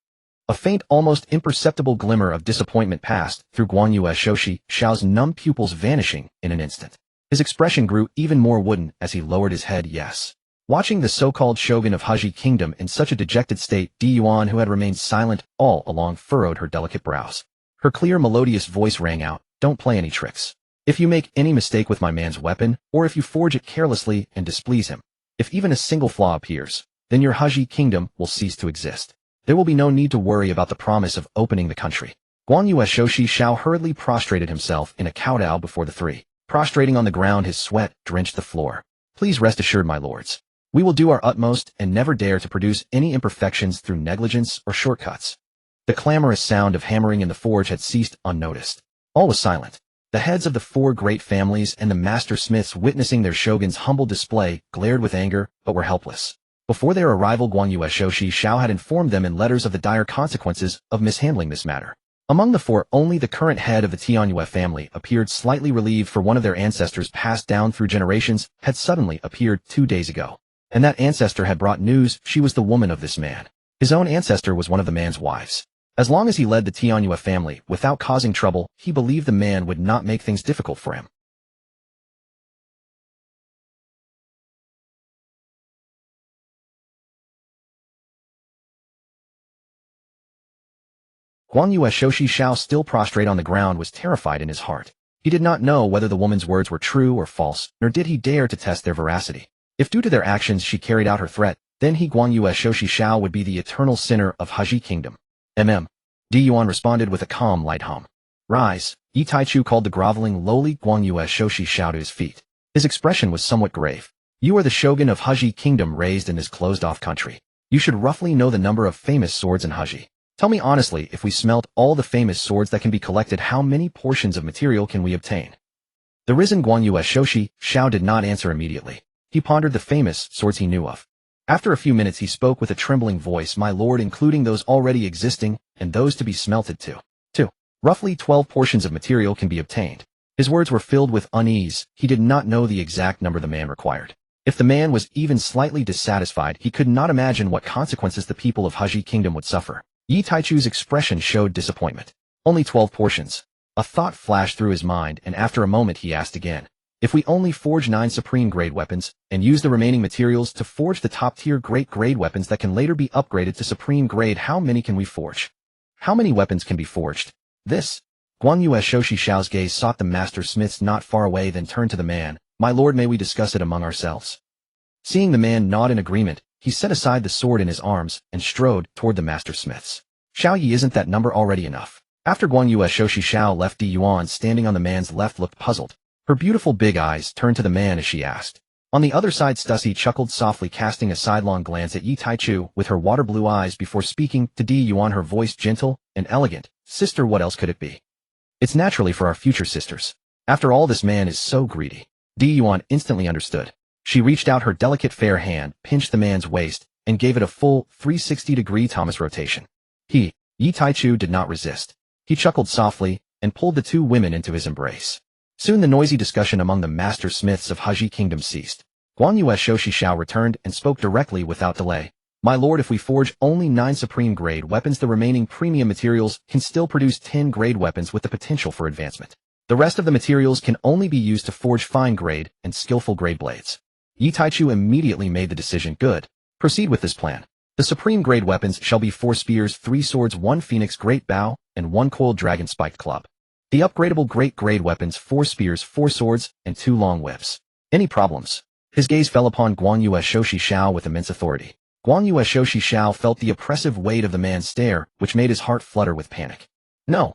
A faint, almost imperceptible glimmer of disappointment passed through Guan Yu Shoshi Xiao's numb pupils, vanishing in an instant. His expression grew even more wooden as he lowered his head. Yes. Watching the so-called shogun of Haji Kingdom in such a dejected state, Di Yuan, who had remained silent all along, furrowed her delicate brows. Her clear, melodious voice rang out, don't play any tricks. If you make any mistake with my man's weapon, or if you forge it carelessly and displease him, if even a single flaw appears, then your Haji Kingdom will cease to exist. There will be no need to worry about the promise of opening the country. Guan Yu Shoshi Xiao hurriedly prostrated himself in a kowtow before the 3. Prostrating on the ground, his sweat drenched the floor. Please rest assured, my lords. We will do our utmost and never dare to produce any imperfections through negligence or shortcuts. The clamorous sound of hammering in the forge had ceased unnoticed. All was silent. The heads of the 4 great families and the master smiths, witnessing their shogun's humble display, glared with anger, but were helpless. Before their arrival, Guan Yu Shoshi Xiao had informed them in letters of the dire consequences of mishandling this matter. Among the 4, only the current head of the Tianyue family appeared slightly relieved, for one of their ancestors, passed down through generations, had suddenly appeared 2 days ago. And that ancestor had brought news she was the woman of this man. His own ancestor was one of the man's wives. As long as he led the Tianyue family without causing trouble, he believed the man would not make things difficult for him. Guan Yu Shoshi Xiao, still prostrate on the ground, was terrified in his heart. He did not know whether the woman's words were true or false, nor did he dare to test their veracity. If due to their actions she carried out her threat, then he, Guan Yu Shoshi Xiao, would be the eternal sinner of Haji Kingdom. Di Yuan responded with a calm, light hum. Rise. Yi Taichu called the groveling, lowly Guan Yu Shoshi Xiao to his feet. His expression was somewhat grave. You are the shogun of Haji Kingdom, raised in this closed-off country. You should roughly know the number of famous swords in Haji. Tell me honestly, if we smelt all the famous swords that can be collected, how many portions of material can we obtain? The risen Guan Yu Shoshi Xiao did not answer immediately. He pondered the famous swords he knew of. After a few minutes he spoke with a trembling voice. My lord, including those already existing and those to be smelted too. Roughly 12 portions of material can be obtained. His words were filled with unease. He did not know the exact number the man required. If the man was even slightly dissatisfied, he could not imagine what consequences the people of Haji Kingdom would suffer. Yi Taichu's expression showed disappointment. Only 12 portions. A thought flashed through his mind, and after a moment he asked again. If we only forge 9 supreme grade weapons, and use the remaining materials to forge the top tier great grade weapons that can later be upgraded to supreme grade, how many can we forge? How many weapons can be forged? This. Guan Yu Shoshi Xiao's gaze sought the master smiths not far away, then turned to the man. My lord, may we discuss it among ourselves? Seeing the man nod in agreement, he set aside the sword in his arms and strode toward the master smiths. Xiao Yi, isn't that number already enough? After Guan Yu Shoshi Xiao left, Di Yuan, standing on the man's left, looked puzzled. Her beautiful big eyes turned to the man as she asked. On the other side, Stussy chuckled softly, casting a sidelong glance at Yi Taichu with her water blue eyes before speaking to Di Yuan, her voice gentle and elegant. Sister, what else could it be? It's naturally for our future sisters. After all, this man is so greedy. Di Yuan instantly understood. She reached out her delicate fair hand, pinched the man's waist, and gave it a full 360-degree Thomas rotation. Yi Taichu did not resist. He chuckled softly and pulled the two women into his embrace. Soon the noisy discussion among the master smiths of Haji Kingdom ceased. Guan Yue's Shoshi Xiao returned and spoke directly without delay. My lord, if we forge only 9 supreme grade weapons, the remaining premium materials can still produce 10 grade weapons with the potential for advancement. The rest of the materials can only be used to forge fine grade and skillful grade blades. Yi Taichu immediately made the decision. Good. Proceed with this plan. The supreme grade weapons shall be 4 spears, 3 swords, 1 phoenix great bow, and 1 coiled dragon spiked club. The upgradable great grade weapons, 4 spears, 4 swords, and 2 long whips. Any problems? His gaze fell upon Guan Yue's Shoshi Xiao with immense authority. Guan Yue's Shoshi Xiao felt the oppressive weight of the man's stare, which made his heart flutter with panic. No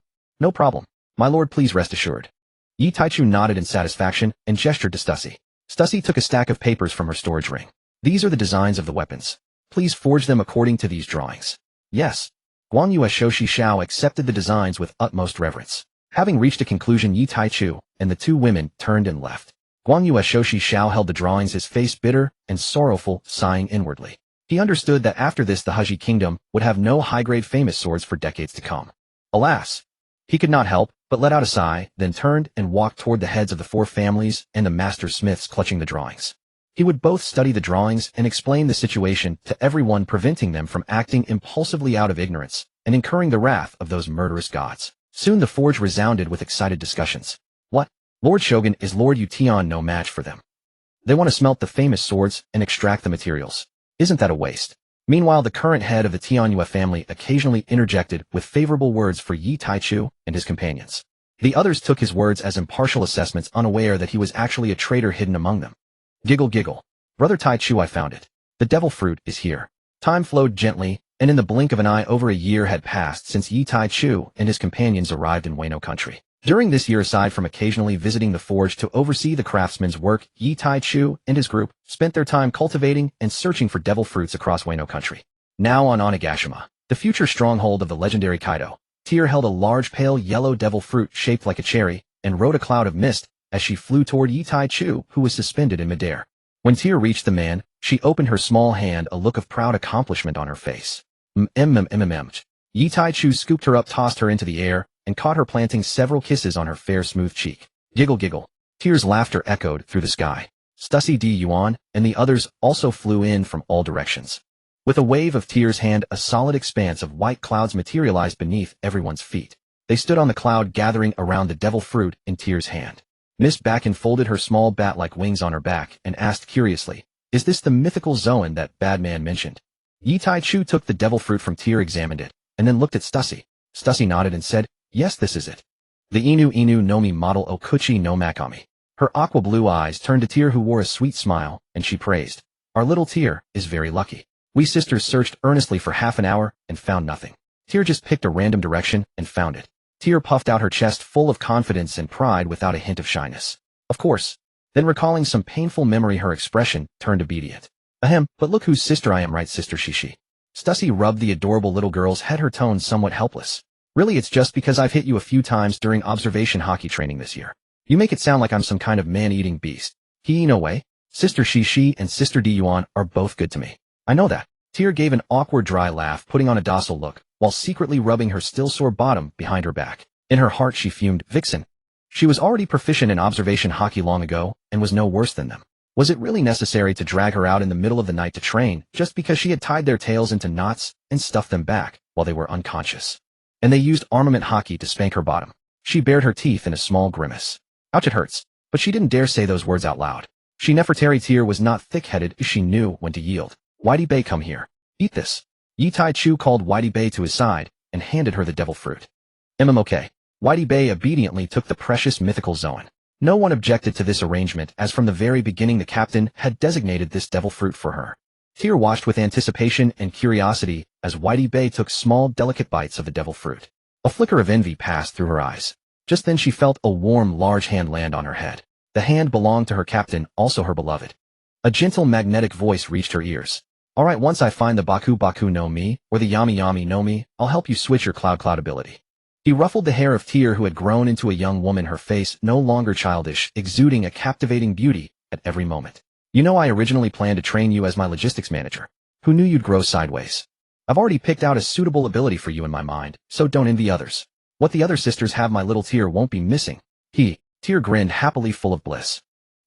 problem. My lord, please rest assured. Yi Taichu nodded in satisfaction and gestured to Stussy. Stussy took a stack of papers from her storage ring. These are the designs of the weapons. Please forge them according to these drawings. Yes. Guan Yue's Shoshi Xiao accepted the designs with utmost reverence. Having reached a conclusion, Yi Taichu and the two women turned and left. Guan Yue's Shoshi Xiao held the drawings, his face bitter and sorrowful, sighing inwardly. He understood that after this the Haji Kingdom would have no high-grade famous swords for decades to come. Alas! He could not help but let out a sigh, then turned and walked toward the heads of the 4 families and the master smiths clutching the drawings. He would both study the drawings and explain the situation to everyone, preventing them from acting impulsively out of ignorance and incurring the wrath of those murderous gods. Soon the forge resounded with excited discussions. What? Lord Shogun, is Lord Yu no match for them? They want to smelt the famous swords and extract the materials. Isn't that a waste? Meanwhile, the current head of the Tianyue family occasionally interjected with favorable words for Yi Taichu and his companions. The others took his words as impartial assessments, unaware that he was actually a traitor hidden among them. Giggle giggle. Brother Taichu, I found it. The devil fruit is here. Time flowed gently, and in the blink of an eye over a year had passed since Yi Taichu and his companions arrived in Wano country. During this year, aside from occasionally visiting the forge to oversee the craftsman's work, Yi Taichu and his group spent their time cultivating and searching for devil fruits across Wano country. Now on Onigashima, the future stronghold of the legendary Kaido, Tear held a large pale yellow devil fruit shaped like a cherry and rode a cloud of mist as she flew toward Yi Taichu, who was suspended in midair. When Tear reached the man, she opened her small hand, a look of proud accomplishment on her face. Yi Taichu scooped her up, tossed her into the air, and caught her, planting several kisses on her fair smooth cheek. Giggle giggle. Tear's laughter echoed through the sky. Stussy D. Yuan and the others also flew in from all directions. With a wave of Tear's hand, a solid expanse of white clouds materialized beneath everyone's feet. They stood on the cloud, gathering around the devil fruit in Tear's hand. Miss Bakken folded her small bat-like wings on her back and asked curiously, "Is this the mythical Zoan that bad man mentioned?" Yi Taichu took the devil fruit from Tear, examined it, and then looked at Stussy. Stussy nodded and said, "Yes, this is it. The Inu no Mi model Okuchi no Makami." Her aqua blue eyes turned to Tear, who wore a sweet smile, and she praised, "Our little Tear is very lucky. We sisters searched earnestly for half an hour and found nothing. Tear just picked a random direction and found it." Tear puffed out her chest, full of confidence and pride without a hint of shyness. "Of course." Then, recalling some painful memory, her expression turned obedient. "Ahem, but look whose sister I am, right, Sister Shishi?" Stussy rubbed the adorable little girl's head, her tone somewhat helpless. "Really, it's just because I've hit you a few times during observation hockey training this year. You make it sound like I'm some kind of man-eating beast." No way. Sister Shishi and Sister Di Yuan are both good to me. I know that." Tear gave an awkward dry laugh, putting on a docile look, while secretly rubbing her still sore bottom behind her back. In her heart she fumed, "Vixen." She was already proficient in observation hockey long ago, and was no worse than them. Was it really necessary to drag her out in the middle of the night to train, just because she had tied their tails into knots and stuffed them back while they were unconscious? And they used armament hockey to spank her bottom. She bared her teeth in a small grimace. Ouch, it hurts. But she didn't dare say those words out loud. She Nefertari Tear was not thick-headed, she knew when to yield. "Whitey Bay, come here. Eat this." Yi Taichu called Whitey Bay to his side and handed her the devil fruit. Okay. Whitey Bay obediently took the precious mythical Zoan. No one objected to this arrangement, as from the very beginning the captain had designated this devil fruit for her. Tear watched with anticipation and curiosity as Whitey Bay took small, delicate bites of the devil fruit. A flicker of envy passed through her eyes. Just then she felt a warm, large hand land on her head. The hand belonged to her captain, also her beloved. A gentle, magnetic voice reached her ears. "All right, once I find the Baku no Mi, or the Yami no Mi, I'll help you switch your cloud ability." He ruffled the hair of Tear, who had grown into a young woman, her face no longer childish, exuding a captivating beauty at every moment. "You know, I originally planned to train you as my logistics manager. Who knew you'd grow sideways? I've already picked out a suitable ability for you in my mind, so don't envy others. What the other sisters have my little Tear won't be missing. Tear grinned happily full of bliss.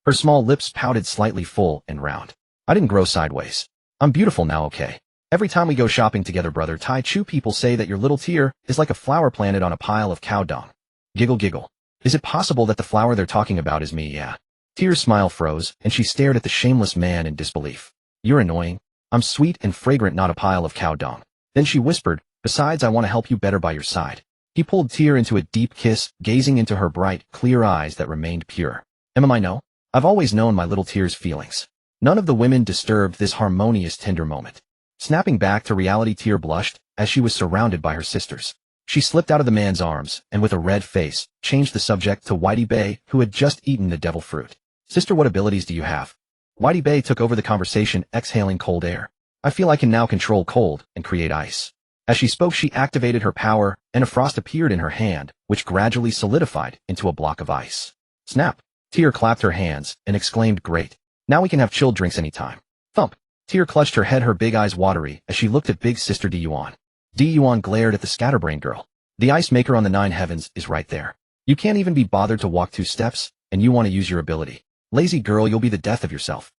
Her small lips pouted slightly full and round. I didn't grow sideways. I'm beautiful now, okay? Every time we go shopping together, brother Tai Chu, people say that your little Tear is like a flower planted on a pile of cow dung. Giggle giggle. Is it possible that the flower they're talking about is me? Yeah. Tear's smile froze, and she stared at the shameless man in disbelief. You're annoying. I'm sweet and fragrant, not a pile of cow dung. Then she whispered, besides, I want to help you better by your side. He pulled Tear into a deep kiss, gazing into her bright, clear eyes that remained pure. I know? I've always known my little Tear's feelings. None of the women disturbed this harmonious, tender moment. Snapping back to reality, Tear blushed as she was surrounded by her sisters. She slipped out of the man's arms, and with a red face, changed the subject to Whitey Bay, who had just eaten the devil fruit. Sister, what abilities do you have? Whitey Bay took over the conversation, exhaling cold air. I feel I can now control cold and create ice. As she spoke, she activated her power, and a frost appeared in her hand, which gradually solidified into a block of ice. Snap! Tear clapped her hands and exclaimed, great. Now we can have chilled drinks anytime. Thump! Tear clutched her head, her big eyes watery, as she looked at big sister Gion. Gion glared at the scatterbrain girl. The ice maker on the 9 heavens is right there. You can't even be bothered to walk 2 steps, and you want to use your ability. Lazy girl, you'll be the death of yourself.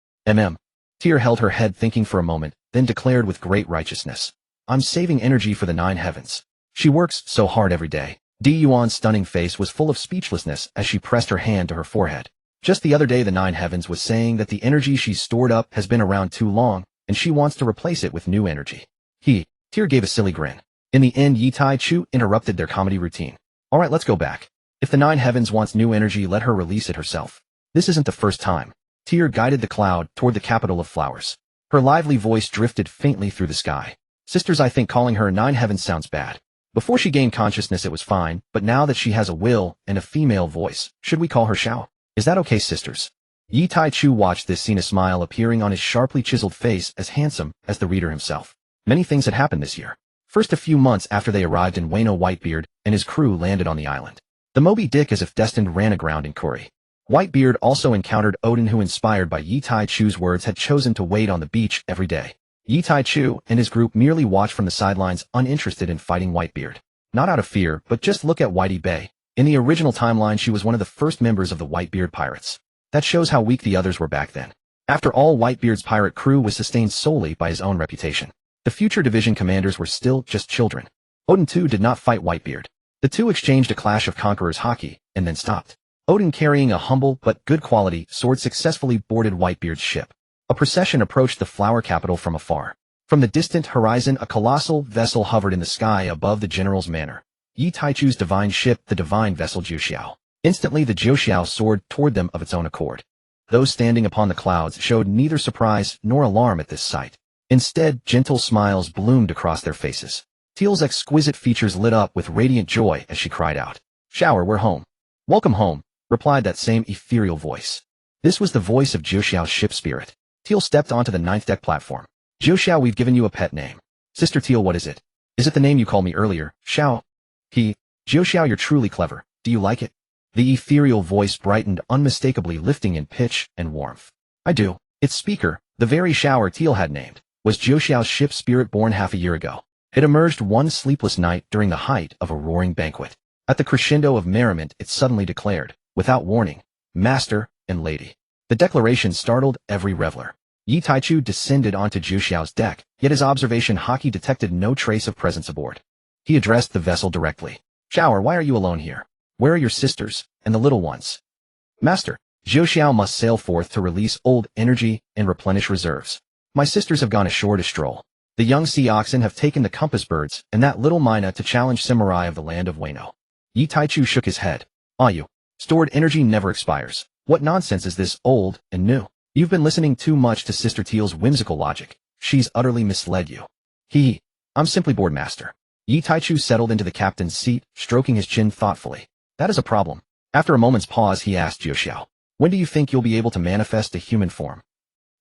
Tear held her head, thinking for a moment, then declared with great righteousness. I'm saving energy for the 9 heavens. She works so hard every day. Gion's stunning face was full of speechlessness as she pressed her hand to her forehead. Just the other day, the 9 heavens was saying that the energy she's stored up has been around too long, and she wants to replace it with new energy. Tear gave a silly grin. In the end, Tai Chu interrupted their comedy routine. Alright, let's go back. If the 9 heavens wants new energy, let her release it herself. This isn't the first time. Tear guided the cloud toward the capital of flowers. Her lively voice drifted faintly through the sky. Sisters, I think calling her 9 heavens sounds bad. Before she gained consciousness, it was fine, but now that she has a will and a female voice, should we call her Xiao? Is that okay, sisters? Tai Chu watched this scene, a smile appearing on his sharply chiseled face, as handsome as the reader himself. Many things had happened this year. First, a few months after they arrived in Wano, Whitebeard and his crew landed on the island. The Moby Dick, as if destined, ran aground in Kuri. Whitebeard also encountered Odin, who, inspired by Tai Chu's words, had chosen to wait on the beach every day. Tai Chu and his group merely watched from the sidelines, uninterested in fighting Whitebeard. Not out of fear, but just look at Whitey Bay. In the original timeline, she was one of the first members of the Whitebeard pirates. That shows how weak the others were back then. After all, Whitebeard's pirate crew was sustained solely by his own reputation. The future division commanders were still just children. Odin too did not fight Whitebeard. The two exchanged a clash of conquerors hockey, and then stopped. Odin, carrying a humble but good quality sword, successfully boarded Whitebeard's ship. A procession approached the flower capital from afar. From the distant horizon, a colossal vessel hovered in the sky above the general's manor. Tai Chu's divine ship, the divine vessel Jiuxiao. Instantly, the Jiuxiao soared toward them of its own accord. Those standing upon the clouds showed neither surprise nor alarm at this sight. Instead, gentle smiles bloomed across their faces. Teal's exquisite features lit up with radiant joy as she cried out, "Shower, we're home." "Welcome home," replied that same ethereal voice. This was the voice of Jiuxiao's ship spirit. Teal stepped onto the 9th deck platform. "Jiuxiao, we've given you a pet name." "Sister Teal, what is it?" "Is it the name you called me earlier, Xiao?" "Jiuxiao, you're truly clever. Do you like it?" The ethereal voice brightened unmistakably, lifting in pitch and warmth. "I do." Its speaker, the very shower Teal had named, was Jiuxiao's ship spirit, born half a year ago. It emerged one sleepless night during the height of a roaring banquet. At the crescendo of merriment, it suddenly declared, without warning, "Master and Lady." The declaration startled every reveler. Tai Chu descended onto Jiuxiao's deck, yet his observation hockey detected no trace of presence aboard. He addressed the vessel directly. "Shower, why are you alone here? Where are your sisters and the little ones?" "Master, Jiuxiao must sail forth to release old energy and replenish reserves. My sisters have gone ashore to stroll. The young sea oxen have taken the compass birds and that little Mina to challenge samurai of the land of Wano." Tai Chu shook his head. "You. Stored energy never expires. What nonsense is this, old and new? You've been listening too much to Sister Teal's whimsical logic. She's utterly misled you." "I'm simply bored, master." Tai Chu settled into the captain's seat, stroking his chin thoughtfully. "That is a problem." After a moment's pause, he asked Jiuxiao, "When do you think you'll be able to manifest a human form?"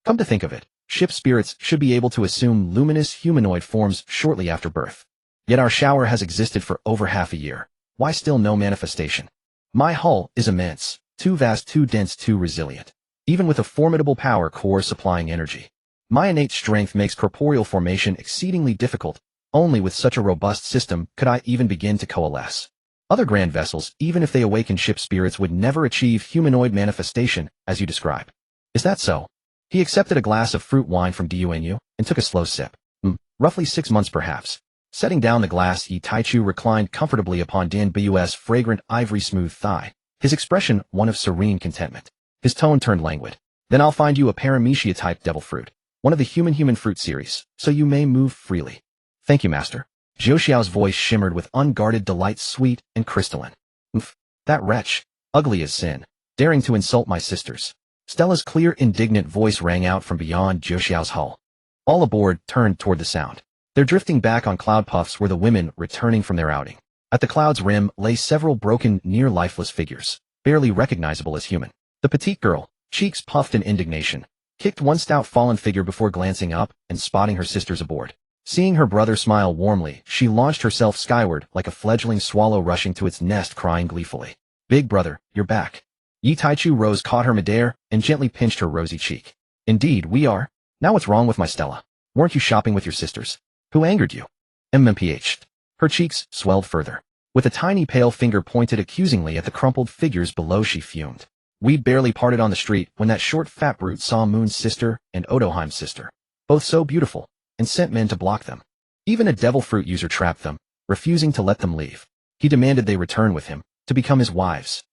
"Come to think of it, ship spirits should be able to assume luminous humanoid forms shortly after birth. Yet our shower has existed for over half a year. Why still no manifestation? My hull is immense, too vast, too dense, too resilient. Even with a formidable power core supplying energy. My innate strength makes corporeal formation exceedingly difficult. Only with such a robust system could I even begin to coalesce. Other grand vessels, even if they awaken ship spirits, would never achieve humanoid manifestation, as you describe. Is that so? He accepted a glass of fruit wine from Diu and took a slow sip. Roughly 6 months perhaps. Setting down the glass, Yi Taichu reclined comfortably upon Dan Bu's fragrant ivory-smooth thigh, his expression one of serene contentment. His tone turned languid. Then I'll find you a paramecia-type devil fruit, one of the human fruit series, so you may move freely. Thank you, master. Zhou Xiao's voice shimmered with unguarded delight, sweet and crystalline. That wretch, ugly as sin, daring to insult my sisters. Stella's clear, indignant voice rang out from beyond Zhou Xiao's hull. All aboard turned toward the sound. Their drifting back on cloud puffs were the women returning from their outing. At the cloud's rim lay several broken, near-lifeless figures, barely recognizable as human. The petite girl, cheeks puffed in indignation, kicked one stout fallen figure before glancing up and spotting her sisters aboard. Seeing her brother smile warmly, she launched herself skyward like a fledgling swallow rushing to its nest, crying gleefully, "Big brother, you're back." Yi Taichu rose, caught her midair, and gently pinched her rosy cheek. "Indeed, we are. Now what's wrong with my Stella? Weren't you shopping with your sisters? Who angered you?" MMPH. Her cheeks swelled further. With a tiny pale finger pointed accusingly at the crumpled figures below, she fumed. "We'd barely parted on the street when that short fat brute saw Moon's sister and Odoheim's sister, both so beautiful, and sent men to block them. Even a devil fruit user trapped them, refusing to let them leave. He demanded they return with him, to become his wives.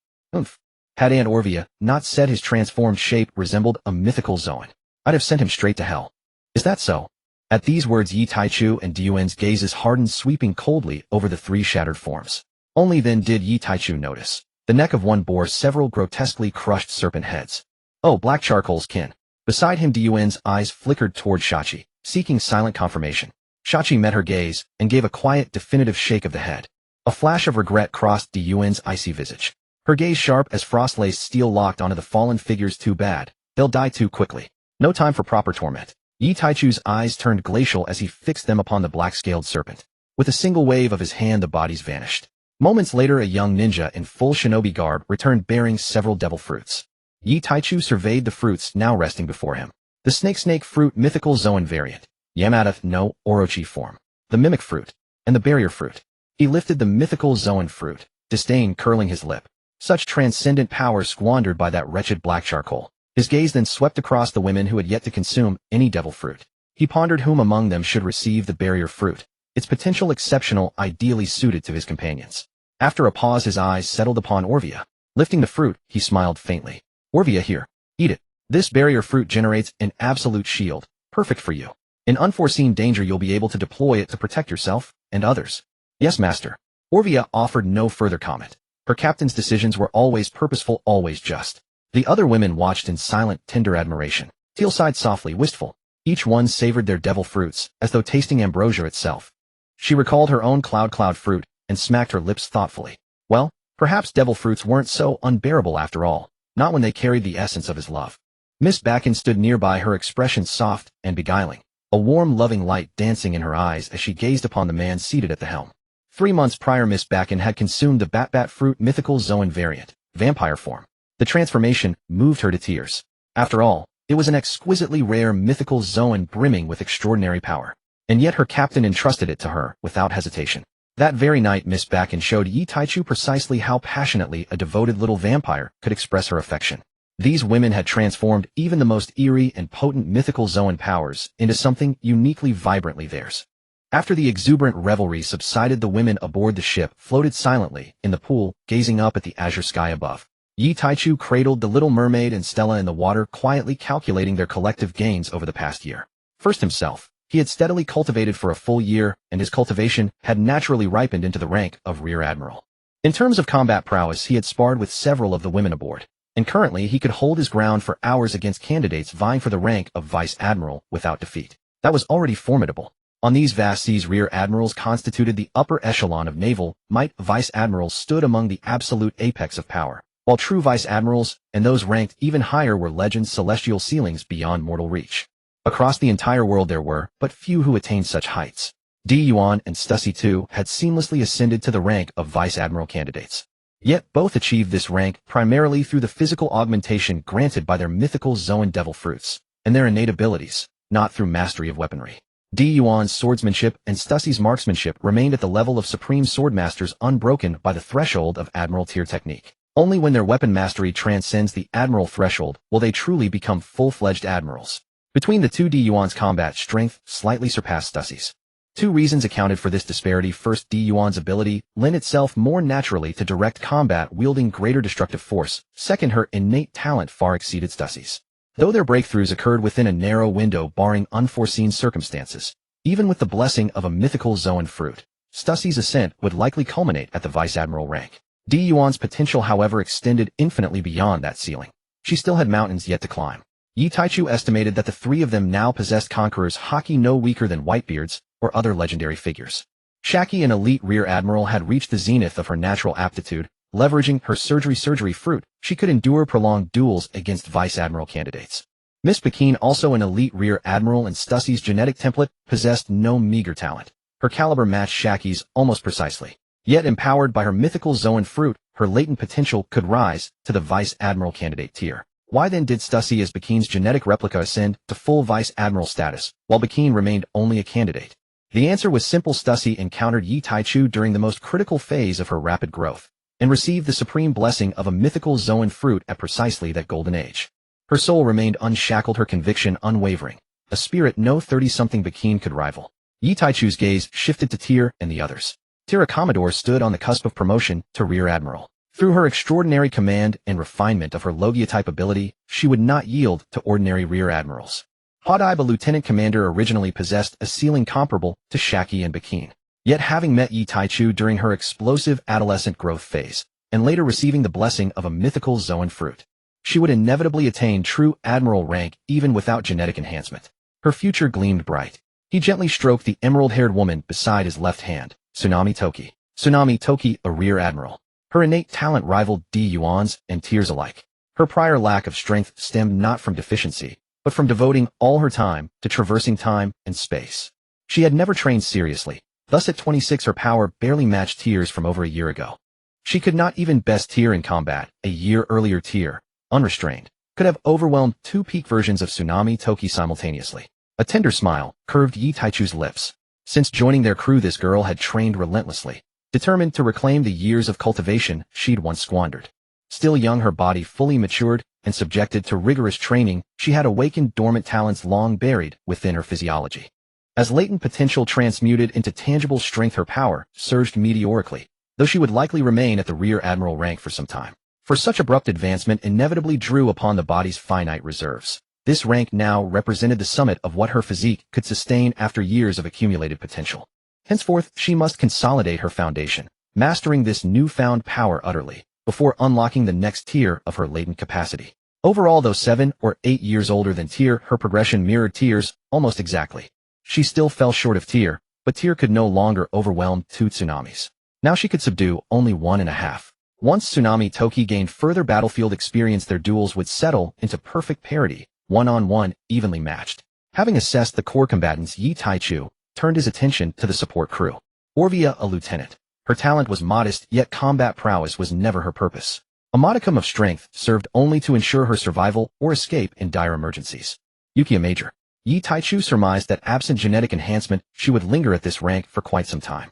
Had Aunt Orvia not said his transformed shape resembled a mythical Zoan, I'd have sent him straight to hell. Is that so?" At these words, Yi Taichu and Diuen's gazes hardened, sweeping coldly over the three shattered forms. Only then did Yi Taichu notice. The neck of one bore several grotesquely crushed serpent heads. "Oh, black charcoal's kin." Beside him, Diuen's eyes flickered toward Shachi, seeking silent confirmation. Shachi met her gaze and gave a quiet, definitive shake of the head. A flash of regret crossed Diuen's icy visage. Her gaze sharp as frost-laced steel locked onto the fallen figures. "Too bad. They'll die too quickly. No time for proper torment." Yi Taichu's eyes turned glacial as he fixed them upon the black-scaled serpent. With a single wave of his hand, the bodies vanished. Moments later, a young ninja in full shinobi garb returned bearing several devil fruits. Yi Taichu surveyed the fruits now resting before him. The snake fruit, mythical Zoan variant. Yamada no Orochi form. The mimic fruit. And the barrier fruit. He lifted the mythical Zoan fruit, disdain curling his lip. Such transcendent power squandered by that wretched black charcoal. His gaze then swept across the women who had yet to consume any devil fruit. He pondered whom among them should receive the barrier fruit, its potential exceptional, ideally suited to his companions. After a pause, his eyes settled upon Orvia. Lifting the fruit, he smiled faintly. "Orvia, here. Eat it. This barrier fruit generates an absolute shield, perfect for you. In unforeseen danger, you'll be able to deploy it to protect yourself and others." "Yes, master." Orvia offered no further comment. Her captain's decisions were always purposeful, always just. The other women watched in silent, tender admiration. Teal sighed softly, wistful. Each one savored their devil fruits, as though tasting ambrosia itself. She recalled her own cloud fruit, and smacked her lips thoughtfully. Well, perhaps devil fruits weren't so unbearable after all, not when they carried the essence of his love. Miss Bakken stood nearby, her expression soft and beguiling, a warm, loving light dancing in her eyes as she gazed upon the man seated at the helm. 3 months prior, Miss Bakken had consumed the bat fruit mythical Zoan variant, vampire form. The transformation moved her to tears. After all, it was an exquisitely rare mythical Zoan brimming with extraordinary power. And yet her captain entrusted it to her without hesitation. That very night, Miss Bakken showed Yi Taichu precisely how passionately a devoted little vampire could express her affection. These women had transformed even the most eerie and potent mythical Zoan powers into something uniquely vibrantly theirs. After the exuberant revelry subsided, the women aboard the ship floated silently in the pool, gazing up at the azure sky above. Yi Taichu cradled the little mermaid and Stella in the water, quietly calculating their collective gains over the past year. First himself, he had steadily cultivated for a full year, and his cultivation had naturally ripened into the rank of Rear Admiral. In terms of combat prowess, he had sparred with several of the women aboard, and currently he could hold his ground for hours against candidates vying for the rank of Vice Admiral without defeat. That was already formidable. On these vast seas, Rear Admirals constituted the upper echelon of naval might. Vice Admirals stood among the absolute apex of power, while true Vice Admirals, and those ranked even higher, were legends, celestial ceilings beyond mortal reach. Across the entire world there were but few who attained such heights. Gion and Stussy too had seamlessly ascended to the rank of Vice Admiral candidates. Yet both achieved this rank primarily through the physical augmentation granted by their mythical Zoan devil fruits, and their innate abilities, not through mastery of weaponry. Yuan's swordsmanship and Stussie's marksmanship remained at the level of supreme swordmasters, unbroken by the threshold of Admiral tier technique. Only when their weapon mastery transcends the Admiral threshold will they truly become full-fledged admirals. Between the two, Yuan's combat strength slightly surpassed Stussie's. Two reasons accounted for this disparity. First, Yuan's ability lent itself more naturally to direct combat, wielding greater destructive force. Second, her innate talent far exceeded Stussie's. Though their breakthroughs occurred within a narrow window barring unforeseen circumstances, even with the blessing of a mythical Zoan fruit, Stussie's ascent would likely culminate at the Vice Admiral rank. Yuan's potential, however, extended infinitely beyond that ceiling. She still had mountains yet to climb. Yi Taichu estimated that the three of them now possessed conquerors haki no weaker than Whitebeards or other legendary figures. Shaki, an elite rear admiral, had reached the zenith of her natural aptitude. Leveraging her surgery fruit, she could endure prolonged duels against Vice Admiral candidates. Miss Pekin, also an elite rear admiral and Stussie's genetic template, possessed no meager talent. Her caliber matched Shaki's almost precisely. Yet empowered by her mythical Zoan fruit, her latent potential could rise to the Vice Admiral candidate tier. Why then did Stussie as Pekin's genetic replica ascend to full Vice Admiral status, while Pekin remained only a candidate? The answer was simple. Stussie encountered Yi Taichu during the most critical phase of her rapid growth, and received the supreme blessing of a mythical Zoan fruit at precisely that golden age. Her soul remained unshackled, her conviction unwavering, a spirit no 30-something Pekin could rival. Yi Taichu's gaze shifted to Tyr and the others. Tyr, a Commodore, stood on the cusp of promotion to Rear Admiral. Through her extraordinary command and refinement of her Logia-type ability, she would not yield to ordinary Rear Admirals. Hodibe, a Lieutenant Commander, originally possessed a ceiling comparable to Shaki and Pekin. Yet having met Yi Taichu during her explosive adolescent growth phase, and later receiving the blessing of a mythical Zoan fruit, she would inevitably attain true Admiral rank even without genetic enhancement. Her future gleamed bright. He gently stroked the emerald-haired woman beside his left hand, Tsunami Toki. Tsunami Toki, a Rear Admiral. Her innate talent rivaled Yuan's and Tyr's alike. Her prior lack of strength stemmed not from deficiency, but from devoting all her time to traversing time and space. She had never trained seriously. Thus at 26 her power barely matched Tyr's from over a year ago. She could not even best Tyr in combat. A year earlier Tyr, unrestrained, could have overwhelmed two peak versions of Tsunami Toki simultaneously. A tender smile curved Yi Taichu's lips. Since joining their crew, this girl had trained relentlessly, determined to reclaim the years of cultivation she'd once squandered. Still young, her body fully matured, and subjected to rigorous training, she had awakened dormant talents long buried within her physiology. As latent potential transmuted into tangible strength, her power surged meteorically, though she would likely remain at the Rear Admiral rank for some time. For such abrupt advancement inevitably drew upon the body's finite reserves. This rank now represented the summit of what her physique could sustain after years of accumulated potential. Henceforth, she must consolidate her foundation, mastering this newfound power utterly, before unlocking the next tier of her latent capacity. Overall, though 7 or 8 years older than Tyr, her progression mirrored Tyr's almost exactly. She still fell short of Tyr, but Tyr could no longer overwhelm 2 tsunamis. Now she could subdue only 1.5. Once Tsunami Toki gained further battlefield experience, their duels would settle into perfect parity, one-on-one, evenly matched. Having assessed the core combatants, Yi Taichu turned his attention to the support crew. Orvia, a lieutenant. Her talent was modest, yet combat prowess was never her purpose. A modicum of strength served only to ensure her survival or escape in dire emergencies. Yuki, a major. Yi Taichu surmised that absent genetic enhancement, she would linger at this rank for quite some time.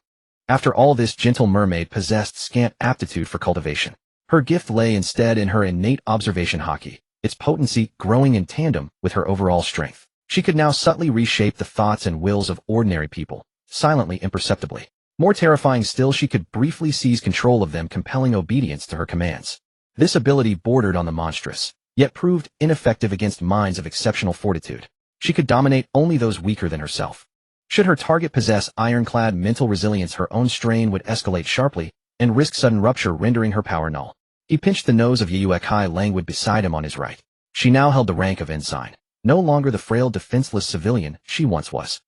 After all, this gentle mermaid possessed scant aptitude for cultivation. Her gift lay instead in her innate observation haki, its potency growing in tandem with her overall strength. She could now subtly reshape the thoughts and wills of ordinary people, silently, imperceptibly. More terrifying still, she could briefly seize control of them, compelling obedience to her commands. This ability bordered on the monstrous, yet proved ineffective against minds of exceptional fortitude. She could dominate only those weaker than herself. Should her target possess ironclad mental resilience, her own strain would escalate sharply and risk sudden rupture, rendering her power null. He pinched the nose of Yuekai, languid beside him on his right. She now held the rank of ensign, no longer the frail, defenseless civilian she once was.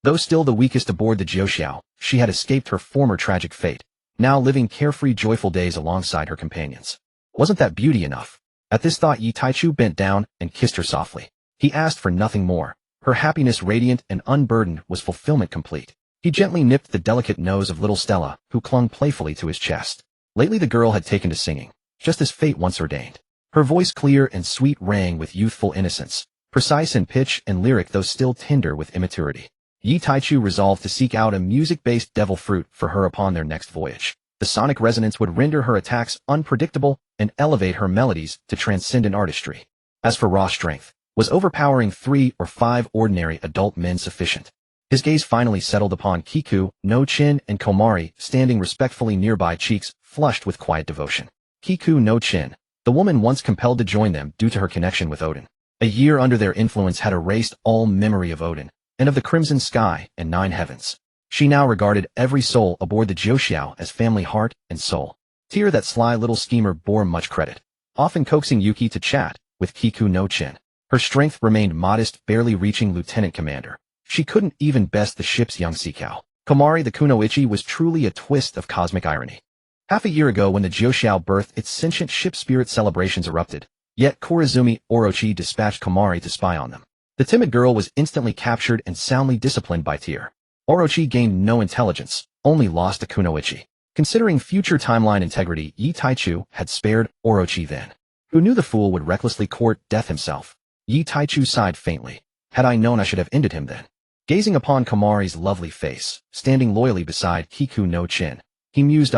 Though still the weakest aboard the Jiuxiao, she had escaped her former tragic fate, now living carefree, joyful days alongside her companions. Wasn't that beauty enough? At this thought, Yi Taichu bent down and kissed her softly. He asked for nothing more. Her happiness radiant and unburdened was fulfillment complete. He gently nipped the delicate nose of little Stella, who clung playfully to his chest. Lately the girl had taken to singing, just as fate once ordained. Her voice, clear and sweet, rang with youthful innocence, precise in pitch and lyric though still tender with immaturity. Yi Taichu resolved to seek out a music-based devil fruit for her upon their next voyage. The sonic resonance would render her attacks unpredictable and elevate her melodies to transcendent artistry. As for raw strength, was overpowering 3 or 5 ordinary adult men sufficient? His gaze finally settled upon Kiku, no Chin, and Komari, standing respectfully nearby, cheeks flushed with quiet devotion. Kiku no Chin, the woman once compelled to join them due to her connection with Odin. A year under their influence had erased all memory of Odin, and of the crimson sky and 9 heavens. She now regarded every soul aboard the Joxiao as family heart and soul. Tyr, that sly little schemer, bore much credit, often coaxing Yuki to chat with Kiku no Chin. Her strength remained modest, barely reaching lieutenant commander. She couldn't even best the ship's young sea cow. Komari the Kunoichi was truly a twist of cosmic irony. Half a year ago when the Joxiao birthed, its sentient ship spirit celebrations erupted, yet Korizumi Orochi dispatched Komari to spy on them. The timid girl was instantly captured and soundly disciplined by Tyr. Orochi gained no intelligence, only lost to Kunoichi. Considering future timeline integrity, Yi Taichu had spared Orochi then. Who knew the fool would recklessly court death himself? Yi Taichu sighed faintly. Had I known, I should have ended him then. Gazing upon Komari's lovely face, standing loyally beside Kiku no Chin, he mused,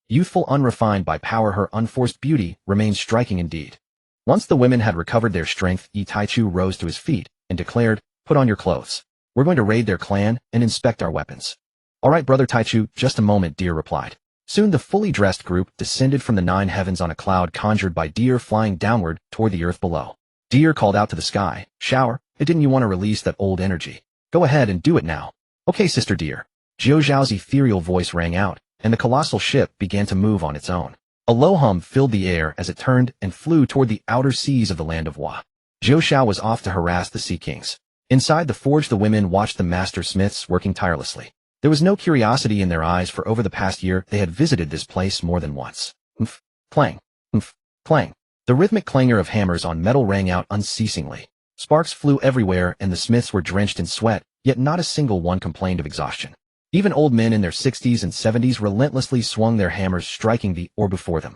youthful, unrefined by power, her unforced beauty remained striking indeed. Once the women had recovered their strength, Yi Taichu rose to his feet and declared, put on your clothes. We're going to raid their clan and inspect our weapons. All right, brother Taichu, just a moment, dear replied. Soon the fully dressed group descended from the 9 heavens on a cloud conjured by Deer flying downward toward the earth below. Deer called out to the sky, shower, didn't you want to release that old energy? Go ahead and do it now. Okay, Sister Deer. Jiu Zhao's ethereal voice rang out, and the colossal ship began to move on its own. A low hum filled the air as it turned and flew toward the outer seas of the land of Wa. Jiu Zhao was off to harass the Sea Kings. Inside the forge, the women watched the master smiths working tirelessly. There was no curiosity in their eyes, for over the past year they had visited this place more than once. Umph, clang, umph, clang. The rhythmic clangor of hammers on metal rang out unceasingly. Sparks flew everywhere and the smiths were drenched in sweat, yet not a single one complained of exhaustion. Even old men in their 60s and 70s relentlessly swung their hammers, striking the ore before them.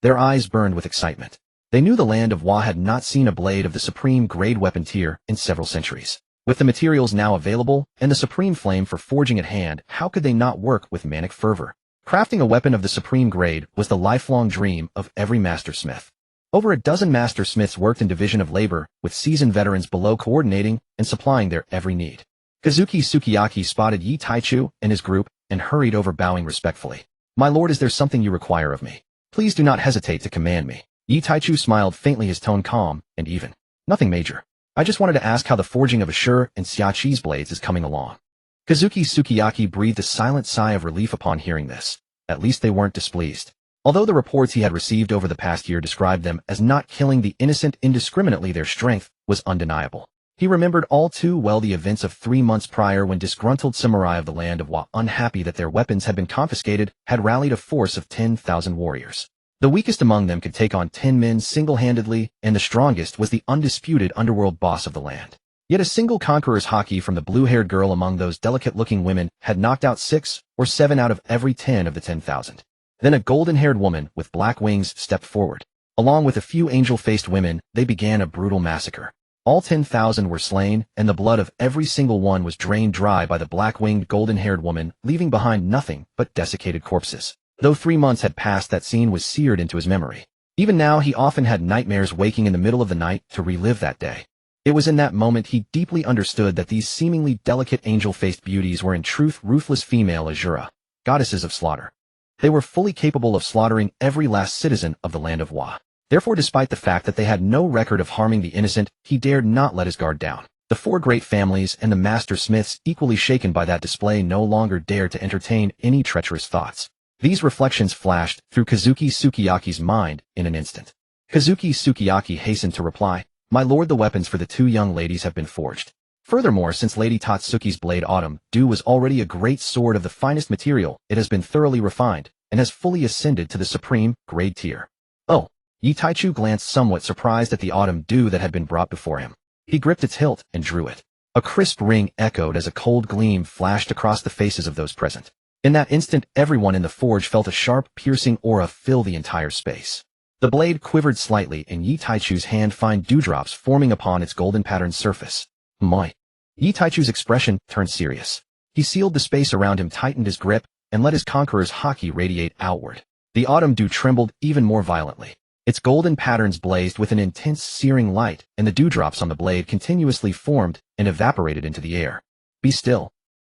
Their eyes burned with excitement. They knew the land of Wa had not seen a blade of the supreme grade weapon tier in several centuries. With the materials now available and the supreme flame for forging at hand, how could they not work with manic fervor? Crafting a weapon of the supreme grade was the lifelong dream of every master smith. Over a dozen master smiths worked in division of labor, with seasoned veterans below coordinating and supplying their every need. Kazuki Sukiyaki spotted Yi Taichu and his group and hurried over, bowing respectfully. My lord, is there something you require of me? Please do not hesitate to command me. Yi Taichu smiled faintly, his tone calm and even. Nothing major. I just wanted to ask how the forging of Ashur and Xiaqi's blades is coming along. Kazuki Sukiyaki breathed a silent sigh of relief upon hearing this. At least they weren't displeased. Although the reports he had received over the past year described them as not killing the innocent indiscriminately, their strength was undeniable. He remembered all too well the events of 3 months prior when disgruntled samurai of the land of Wa, unhappy that their weapons had been confiscated, had rallied a force of 10,000 warriors. The weakest among them could take on 10 men single-handedly, and the strongest was the undisputed underworld boss of the land. Yet a single conqueror's haki from the blue-haired girl among those delicate-looking women had knocked out 6 or 7 out of every 10 of the 10,000. Then a golden-haired woman with black wings stepped forward. Along with a few angel-faced women, they began a brutal massacre. All 10,000 were slain, and the blood of every single one was drained dry by the black-winged golden-haired woman, leaving behind nothing but desiccated corpses. Though 3 months had passed, that scene was seared into his memory. Even now he often had nightmares, waking in the middle of the night to relive that day. It was in that moment he deeply understood that these seemingly delicate angel-faced beauties were in truth ruthless female Azura, goddesses of slaughter. They were fully capable of slaughtering every last citizen of the land of Wa. Therefore, despite the fact that they had no record of harming the innocent, he dared not let his guard down. The 4 great families and the master smiths, equally shaken by that display, no longer dared to entertain any treacherous thoughts. These reflections flashed through Kazuki Sukiyaki's mind in an instant. Kazuki Sukiyaki hastened to reply, My lord, the weapons for the 2 young ladies have been forged. Furthermore, since Lady Tatsuki's blade Autumn Dew was already a great sword of the finest material, it has been thoroughly refined and has fully ascended to the supreme grade tier. Oh, Yi Taichu glanced somewhat surprised at the Autumn Dew that had been brought before him. He gripped its hilt and drew it. A crisp ring echoed as a cold gleam flashed across the faces of those present. In that instant, everyone in the forge felt a sharp, piercing aura fill the entire space. The blade quivered slightly and Yi Taichu's hand found dewdrops forming upon its golden patterned surface. Moi. Yi Taichu's expression turned serious. He sealed the space around him, tightened his grip, and let his conqueror's haki radiate outward. The autumn dew trembled even more violently. Its golden patterns blazed with an intense searing light, and the dewdrops on the blade continuously formed and evaporated into the air. Be still.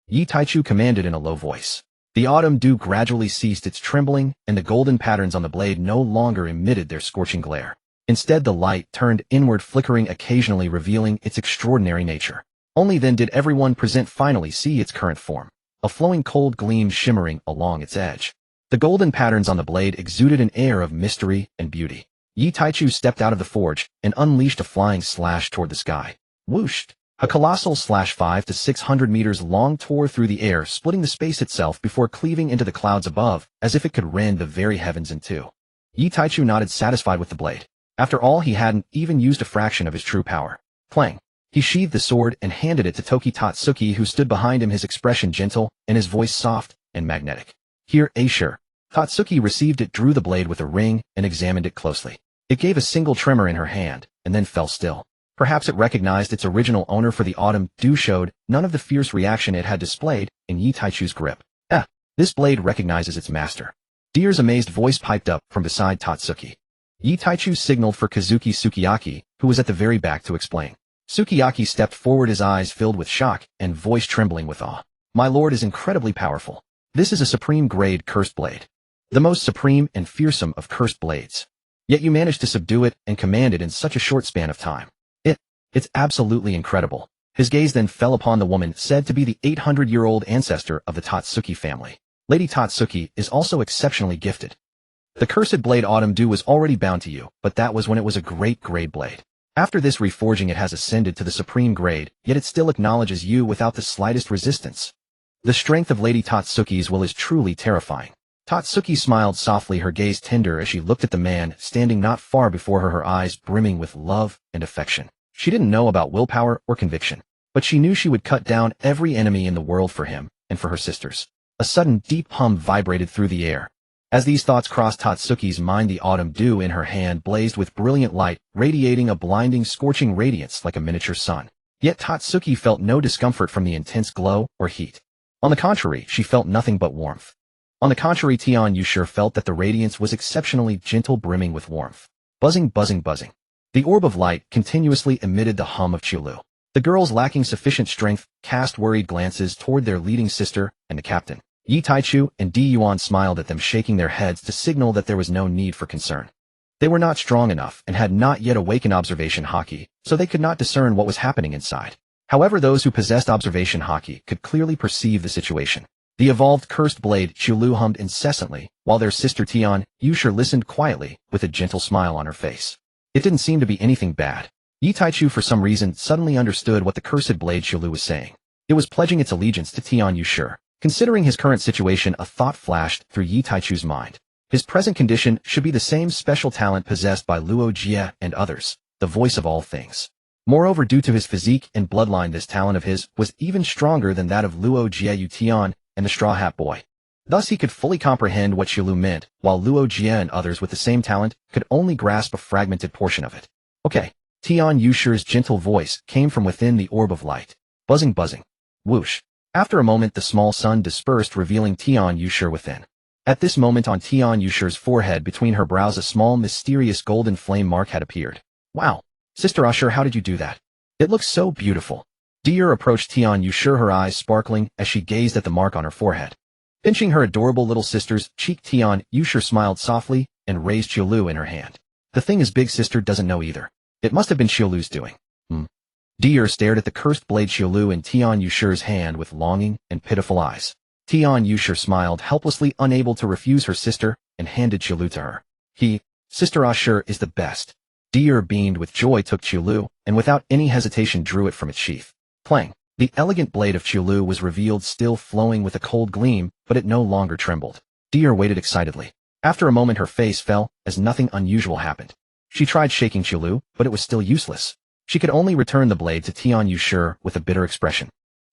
Yi Taichu commanded in a low voice. The autumn dew gradually ceased its trembling, and the golden patterns on the blade no longer emitted their scorching glare. Instead, the light turned inward, flickering occasionally, revealing its extraordinary nature. Only then did everyone present finally see its current form, a flowing cold gleam shimmering along its edge. The golden patterns on the blade exuded an air of mystery and beauty. Yi Taichu stepped out of the forge and unleashed a flying slash toward the sky. Whooshed! A colossal slash 500 to 600 meters long tore through the air, splitting the space itself before cleaving into the clouds above, as if it could rend the very heavens in two. Yi Taichu nodded, satisfied with the blade. After all, he hadn't even used a fraction of his true power. Clang! He sheathed the sword and handed it to Toki Tatsuki, who stood behind him, his expression gentle and his voice soft and magnetic. Here, Asher. Tatsuki received it, drew the blade with a ring, and examined it closely. It gave a single tremor in her hand, and then fell still. Perhaps it recognized its original owner, for the autumn dew showed none of the fierce reaction it had displayed in Yi Taichu's grip. This blade recognizes its master. Deer's amazed voice piped up from beside Tatsuki. Yi Taichu signaled for Kazuki Sukiyaki, who was at the very back, to explain. Sukiyaki stepped forward, his eyes filled with shock and voice trembling with awe. My lord is incredibly powerful. This is a supreme-grade cursed blade. The most supreme and fearsome of cursed blades. Yet you managed to subdue it and command it in such a short span of time. It's absolutely incredible. His gaze then fell upon the woman said to be the 800-year-old ancestor of the Tatsuki family. Lady Tatsuki is also exceptionally gifted. The cursed blade Autumn Dew was already bound to you, but that was when it was a great grade blade. After this reforging, it has ascended to the supreme grade, yet it still acknowledges you without the slightest resistance. The strength of Lady Tatsuki's will is truly terrifying. Tatsuki smiled softly, her gaze tender as she looked at the man standing not far before her, her eyes brimming with love and affection. She didn't know about willpower or conviction, but she knew she would cut down every enemy in the world for him and for her sisters. A sudden deep hum vibrated through the air. As these thoughts crossed Tatsuki's mind, the autumn dew in her hand blazed with brilliant light, radiating a blinding, scorching radiance like a miniature sun. Yet Tatsuki felt no discomfort from the intense glow or heat. On the contrary, she felt nothing but warmth. On the contrary, Tian Yushir felt that the radiance was exceptionally gentle, brimming with warmth. Buzzing, buzzing, buzzing. The orb of light continuously emitted the hum of Chulu. The girls, lacking sufficient strength, cast worried glances toward their leading sister and the captain. Yi Taichu and Di Yuan smiled at them, shaking their heads to signal that there was no need for concern. They were not strong enough and had not yet awakened observation haki, so they could not discern what was happening inside. However, those who possessed observation haki could clearly perceive the situation. The evolved cursed blade Chulu hummed incessantly, while their sister Tian Yushir listened quietly with a gentle smile on her face. It didn't seem to be anything bad. Yi Taichu, for some reason, suddenly understood what the cursed blade Chulu was saying. It was pledging its allegiance to Tian Yushir. Considering his current situation, a thought flashed through Yi Taichu's mind. His present condition should be the same special talent possessed by Luo Jie and others, the voice of all things. Moreover, due to his physique and bloodline, this talent of his was even stronger than that of Luo Jie Yu Tian and the Straw Hat Boy. Thus he could fully comprehend what Chulu meant, while Luo Jie and others with the same talent could only grasp a fragmented portion of it. Okay. Tian Yushir's gentle voice came from within the orb of light. Buzzing, buzzing. Whoosh. After a moment, the small sun dispersed, revealing Tian Yushir within. At this moment, on Tian Yushir's forehead between her brows, a small mysterious golden flame mark had appeared. Wow. Sister Usher, how did you do that? It looks so beautiful. Deer approached Tian Yushir, her eyes sparkling as she gazed at the mark on her forehead. Pinching her adorable little sister's cheek, Tian Yushir smiled softly and raised Chulu in her hand. The thing is, big sister doesn't know either. It must have been Chulu's doing. Deer stared at the cursed blade Chulu in Tian Yushir's hand with longing and pitiful eyes. Tian Yushir smiled helplessly, unable to refuse her sister, and handed Chulu to her. Sister Ashur is the best. Deer beamed with joy, took Chulu, and without any hesitation drew it from its sheath. Clang. The elegant blade of Chulu was revealed, still flowing with a cold gleam, but it no longer trembled. Deer waited excitedly. After a moment, her face fell, as nothing unusual happened. She tried shaking Chulu, but it was still useless. She could only return the blade to Tian Yushir with a bitter expression.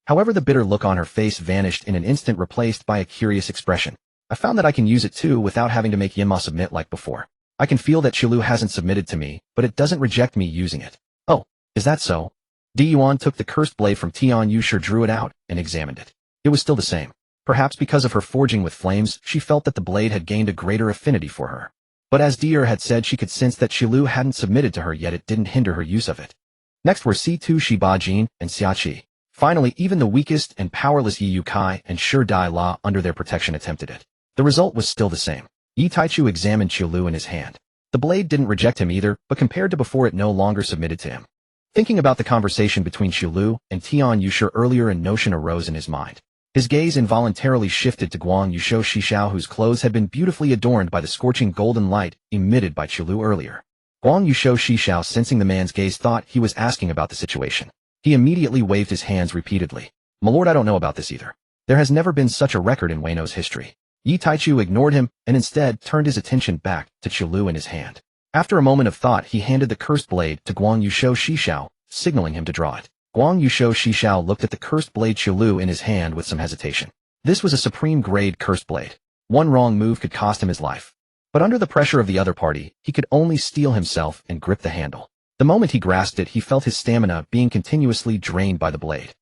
However, the bitter look on her face vanished in an instant, replaced by a curious expression. I found that I can use it too without having to make Yinma submit like before. I can feel that Qilu hasn't submitted to me, but it doesn't reject me using it. Oh, is that so? Yuan took the cursed blade from Tian Yushir, drew it out, and examined it. It was still the same. Perhaps because of her forging with flames, she felt that the blade had gained a greater affinity for her. But as Dier had said, she could sense that Qilu hadn't submitted to her, yet it didn't hinder her use of it. Next were C2 Shibajin and Xiachi. Finally, even the weakest and powerless Yi Yukai and Shi Dai La under their protection attempted it. The result was still the same. Yi Taichu examined Qilu in his hand. The blade didn't reject him either, but compared to before, it no longer submitted to him. Thinking about the conversation between Qilu and Tian Yushir earlier, a notion arose in his mind. His gaze involuntarily shifted to Guang Yusho Shishao, whose clothes had been beautifully adorned by the scorching golden light emitted by Qilu earlier. Guang Yusho Shishao, sensing the man's gaze, thought he was asking about the situation. He immediately waved his hands repeatedly. "My lord, I don't know about this either. There has never been such a record in Wano's history." Yi Taichu ignored him and instead turned his attention back to Qilu in his hand. After a moment of thought, he handed the cursed blade to Guang Yusho Shishao, signaling him to draw it. Guang Yusho Shishao looked at the cursed blade Qilu in his hand with some hesitation. This was a supreme-grade cursed blade. One wrong move could cost him his life. But under the pressure of the other party, he could only steel himself and grip the handle. The moment he grasped it, he felt his stamina being continuously drained by the blade.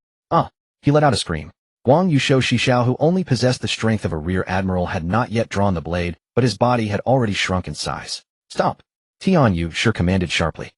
He let out a scream. Guang Yusho Shishao, who only possessed the strength of a rear admiral, had not yet drawn the blade, but his body had already shrunk in size. "Stop!" Tian Yushir commanded sharply.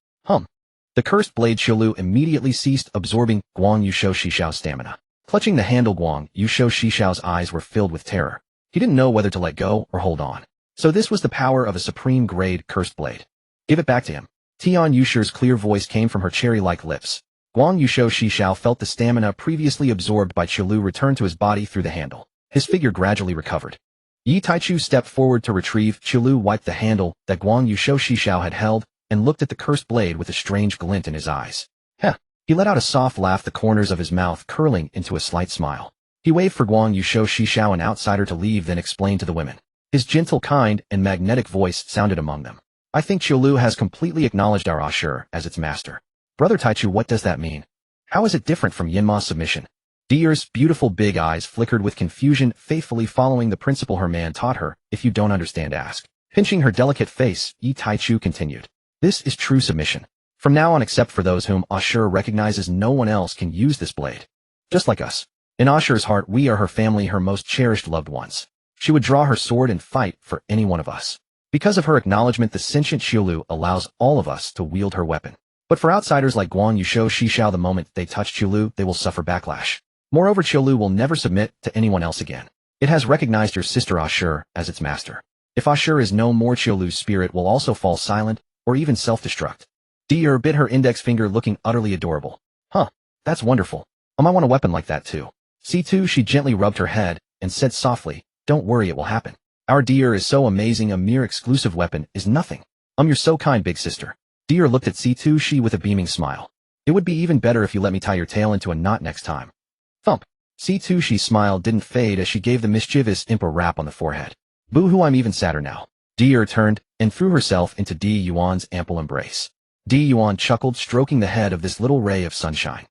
The cursed blade Qilu immediately ceased absorbing Guang Yusho Shishao's stamina. Clutching the handle, Guang Yusho Shishao's eyes were filled with terror. He didn't know whether to let go or hold on. So this was the power of a supreme-grade cursed blade. "Give it back to him." Tian Yushir's clear voice came from her cherry-like lips. Guang Yusho Shishao felt the stamina previously absorbed by Qilu return to his body through the handle. His figure gradually recovered. Yi Taichu stepped forward to retrieve. Qilu wiped the handle that Guang Yusho Shishao had held and looked at the cursed blade with a strange glint in his eyes. He let out a soft laugh, the corners of his mouth curling into a slight smile. He waved for Guang Yusho Shishao, an outsider, to leave, then explained to the women. His gentle, kind, and magnetic voice sounded among them. "I think Qilu has completely acknowledged our Ashur as its master." "Brother Taichu, what does that mean? How is it different from Yinma's submission?" Dier's beautiful big eyes flickered with confusion, faithfully following the principle her man taught her. "If you don't understand, ask." Pinching her delicate face, Yi Taichu continued. "This is true submission. From now on, except for those whom Ashur recognizes, no one else can use this blade. Just like us. In Ashur's heart, we are her family, her most cherished loved ones. She would draw her sword and fight for any one of us. Because of her acknowledgement, the sentient Qilu allows all of us to wield her weapon. But for outsiders like Guang Yusho Shishao, the moment they touch Qilu, they will suffer backlash. Moreover, Qilu will never submit to anyone else again. It has recognized your sister Ashur as its master. If Ashur is no more, Qilu's spirit will also fall silent, or even self-destruct." Dier bit her index finger, looking utterly adorable. That's wonderful. I might want a weapon like that too." C2, she gently rubbed her head and said softly, "Don't worry, it will happen. Our Dier is so amazing, a mere exclusive weapon is nothing." You're so kind, big sister." Dier looked at C2, she with a beaming smile. "It would be even better if you let me tie your tail into a knot next time." Thump. C2, she smiled didn't fade as she gave the mischievous imp a rap on the forehead. "Boo-hoo, I'm even sadder now." Dier turned and threw herself into Di Yuan's ample embrace. Di Yuan chuckled, stroking the head of this little ray of sunshine.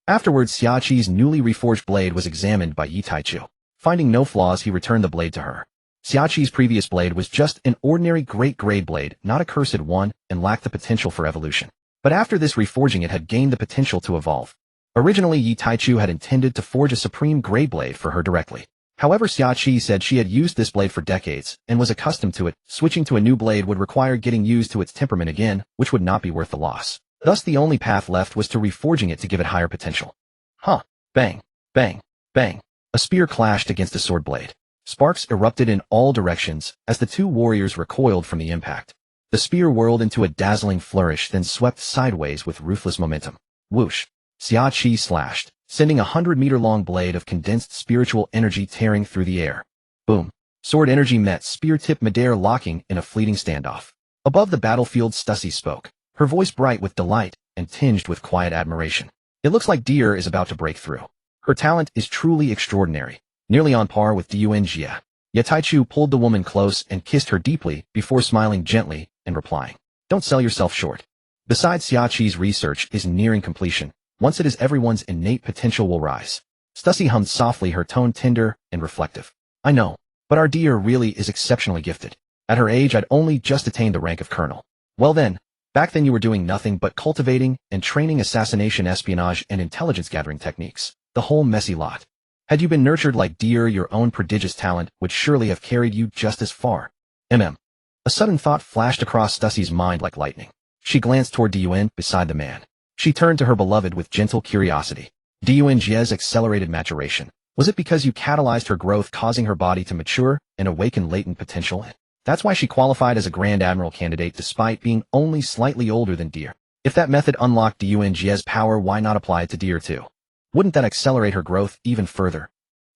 Afterwards, Xiaqi's newly reforged blade was examined by Yi Taichu. Finding no flaws, he returned the blade to her. Xiaqi's previous blade was just an ordinary great-grade blade, not a cursed one, and lacked the potential for evolution. But after this reforging, it had gained the potential to evolve. Originally, Yi Taichu had intended to forge a supreme grade blade for her directly. However, Xiachi said she had used this blade for decades and was accustomed to it. Switching to a new blade would require getting used to its temperament again, which would not be worth the loss. Thus, the only path left was to reforging it to give it higher potential. Bang, bang, bang. A spear clashed against a sword blade. Sparks erupted in all directions as the two warriors recoiled from the impact. The spear whirled into a dazzling flourish, then swept sideways with ruthless momentum. Whoosh! Xiachi slashed, sending a 100-meter-long blade of condensed spiritual energy tearing through the air. Boom! Sword energy met spear tip midair, locking in a fleeting standoff. Above the battlefield, Stussy spoke, her voice bright with delight and tinged with quiet admiration. "It looks like Dier is about to break through. Her talent is truly extraordinary, nearly on par with Diyuan Jia." Yataichu pulled the woman close and kissed her deeply before smiling gently and replying, "Don't sell yourself short. Besides, Xiaqi's research is nearing completion. Once it is, everyone's innate potential will rise." Stussy hummed softly, her tone tender and reflective. "I know, but our Dier really is exceptionally gifted. At her age, I'd only just attained the rank of colonel. Well then, back then you were doing nothing but cultivating and training assassination, espionage, and intelligence gathering techniques. The whole messy lot. Had you been nurtured like deer, your own prodigious talent would surely have carried you just as far. A sudden thought flashed across Stussie's mind like lightning. She glanced toward Gion beside the man. She turned to her beloved with gentle curiosity. Gion's accelerated maturation. Was it because you catalyzed her growth, causing her body to mature and awaken latent potential? That's why she qualified as a Grand Admiral candidate despite being only slightly older than Deer. If that method unlocked Gion's power, why not apply it to Deer too? Wouldn't that accelerate her growth even further?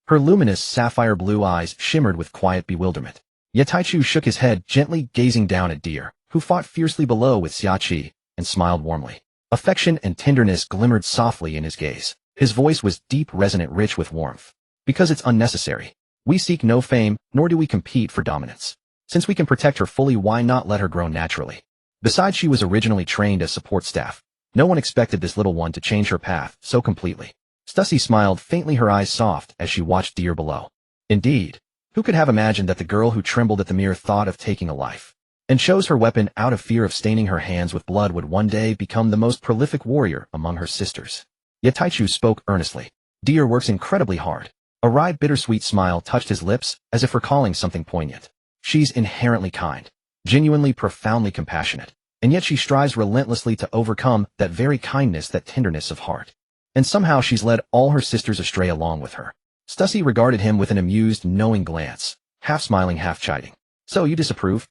Her luminous sapphire blue eyes shimmered with quiet bewilderment. Yetaichu shook his head, gently gazing down at Deer, who fought fiercely below with Xiaoqi, and smiled warmly. Affection and tenderness glimmered softly in his gaze. His voice was deep, resonant, rich with warmth. Because it's unnecessary. We seek no fame, nor do we compete for dominance. Since we can protect her fully, why not let her grow naturally? Besides, she was originally trained as support staff. No one expected this little one to change her path so completely. Stussie smiled faintly, her eyes soft, as she watched Deer below. Indeed. Who could have imagined that the girl who trembled at the mere thought of taking a life, and chose her weapon out of fear of staining her hands with blood, would one day become the most prolific warrior among her sisters? Yetaichu spoke earnestly. Deer works incredibly hard. A wry, bittersweet smile touched his lips, as if recalling something poignant. She's inherently kind, genuinely, profoundly compassionate, and yet she strives relentlessly to overcome that very kindness, that tenderness of heart. And somehow she's led all her sisters astray along with her. Stussie regarded him with an amused, knowing glance, half smiling, half chiding. So you disapprove?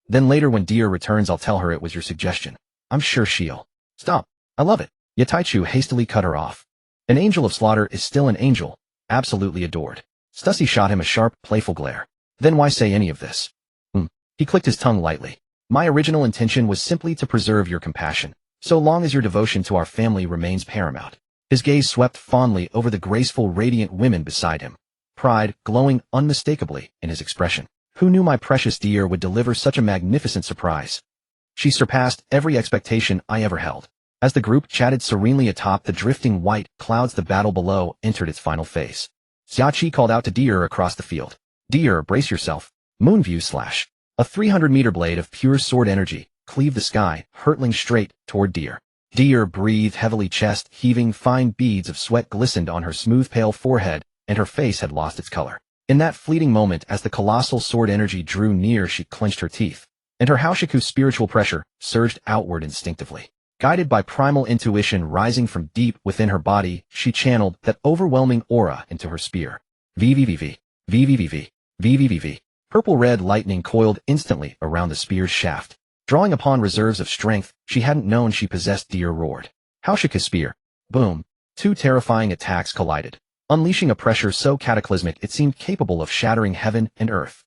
Then later when Deer returns, I'll tell her it was your suggestion. I'm sure she'll. Stop. I love it. Yetaichu hastily cut her off. An angel of slaughter is still an angel, absolutely adored. Stussie shot him a sharp, playful glare. Then why say any of this? He clicked his tongue lightly. My original intention was simply to preserve your compassion, so long as your devotion to our family remains paramount. His gaze swept fondly over the graceful, radiant women beside him, pride glowing unmistakably in his expression. Who knew my precious Deer would deliver such a magnificent surprise? She surpassed every expectation I ever held. As the group chatted serenely atop the drifting white clouds, the battle below entered its final phase. Xiaoqi called out to Deer across the field. Deer, brace yourself. Moonview slash. A 300-meter blade of pure sword energy cleaved the sky, hurtling straight toward Deer. Deer breathed heavily, chest heaving, fine beads of sweat glistened on her smooth, pale forehead, and her face had lost its color. In that fleeting moment, as the colossal sword energy drew near, she clenched her teeth, and her Haoshiku spiritual pressure surged outward instinctively. Guided by primal intuition rising from deep within her body, she channeled that overwhelming aura into her spear. VVVV, VVVV, VVVV. Purple-red lightning coiled instantly around the spear's shaft. Drawing upon reserves of strength she hadn't known she possessed, Deer roared. Haoshiku spear. Boom. Two terrifying attacks collided, unleashing a pressure so cataclysmic it seemed capable of shattering heaven and earth.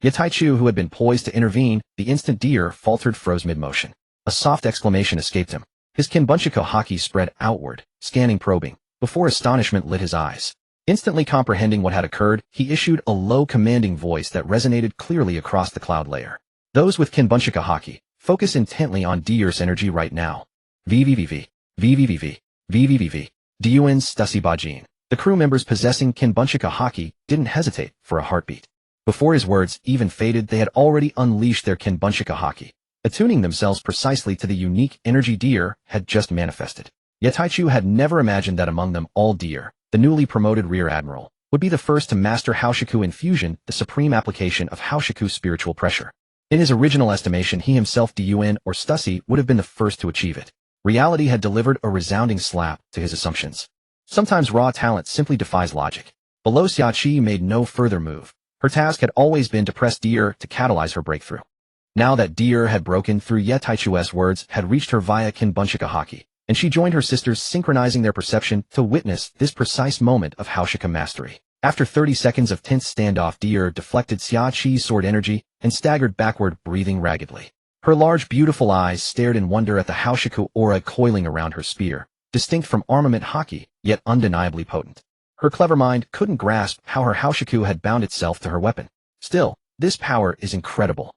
Yetaichu, who had been poised to intervene the instant Deer faltered, froze mid-motion. A soft exclamation escaped him. His Kinbunchiku haki spread outward, scanning, probing, before astonishment lit his eyes. Instantly comprehending what had occurred, he issued a low, commanding voice that resonated clearly across the cloud layer. Those with Kinbunchiku haki, focus intently on Deer's energy right now. VVVV, VVVV, VVVV. Diuin Stussie Bajin. The crew members possessing Kinbunchiku haki didn't hesitate for a heartbeat. Before his words even faded, they had already unleashed their Kinbunchiku haki, attuning themselves precisely to the unique energy Deer had just manifested. Yetaichu had never imagined that among them all, Deer, the newly promoted Rear Admiral, would be the first to master Haoshiku infusion, the supreme application of Haoshiku spiritual pressure. In his original estimation, he himself, Diuin or Stussie, would have been the first to achieve it. Reality had delivered a resounding slap to his assumptions. Sometimes raw talent simply defies logic. Below, Xiaoqi made no further move. Her task had always been to press Deer to catalyze her breakthrough. Now that Deer had broken through, Yetaichu's words had reached her via Kinbunchiku haki, and she joined her sisters, synchronizing their perception to witness this precise moment of Haoshiku mastery. After 30 seconds of tense standoff, Deer deflected Xiaoqi's sword energy and staggered backward, breathing raggedly. Her large, beautiful eyes stared in wonder at the Haoshiku aura coiling around her spear, distinct from armament haki, yet undeniably potent. Her clever mind couldn't grasp how her Haoshiku had bound itself to her weapon. Still, this power is incredible.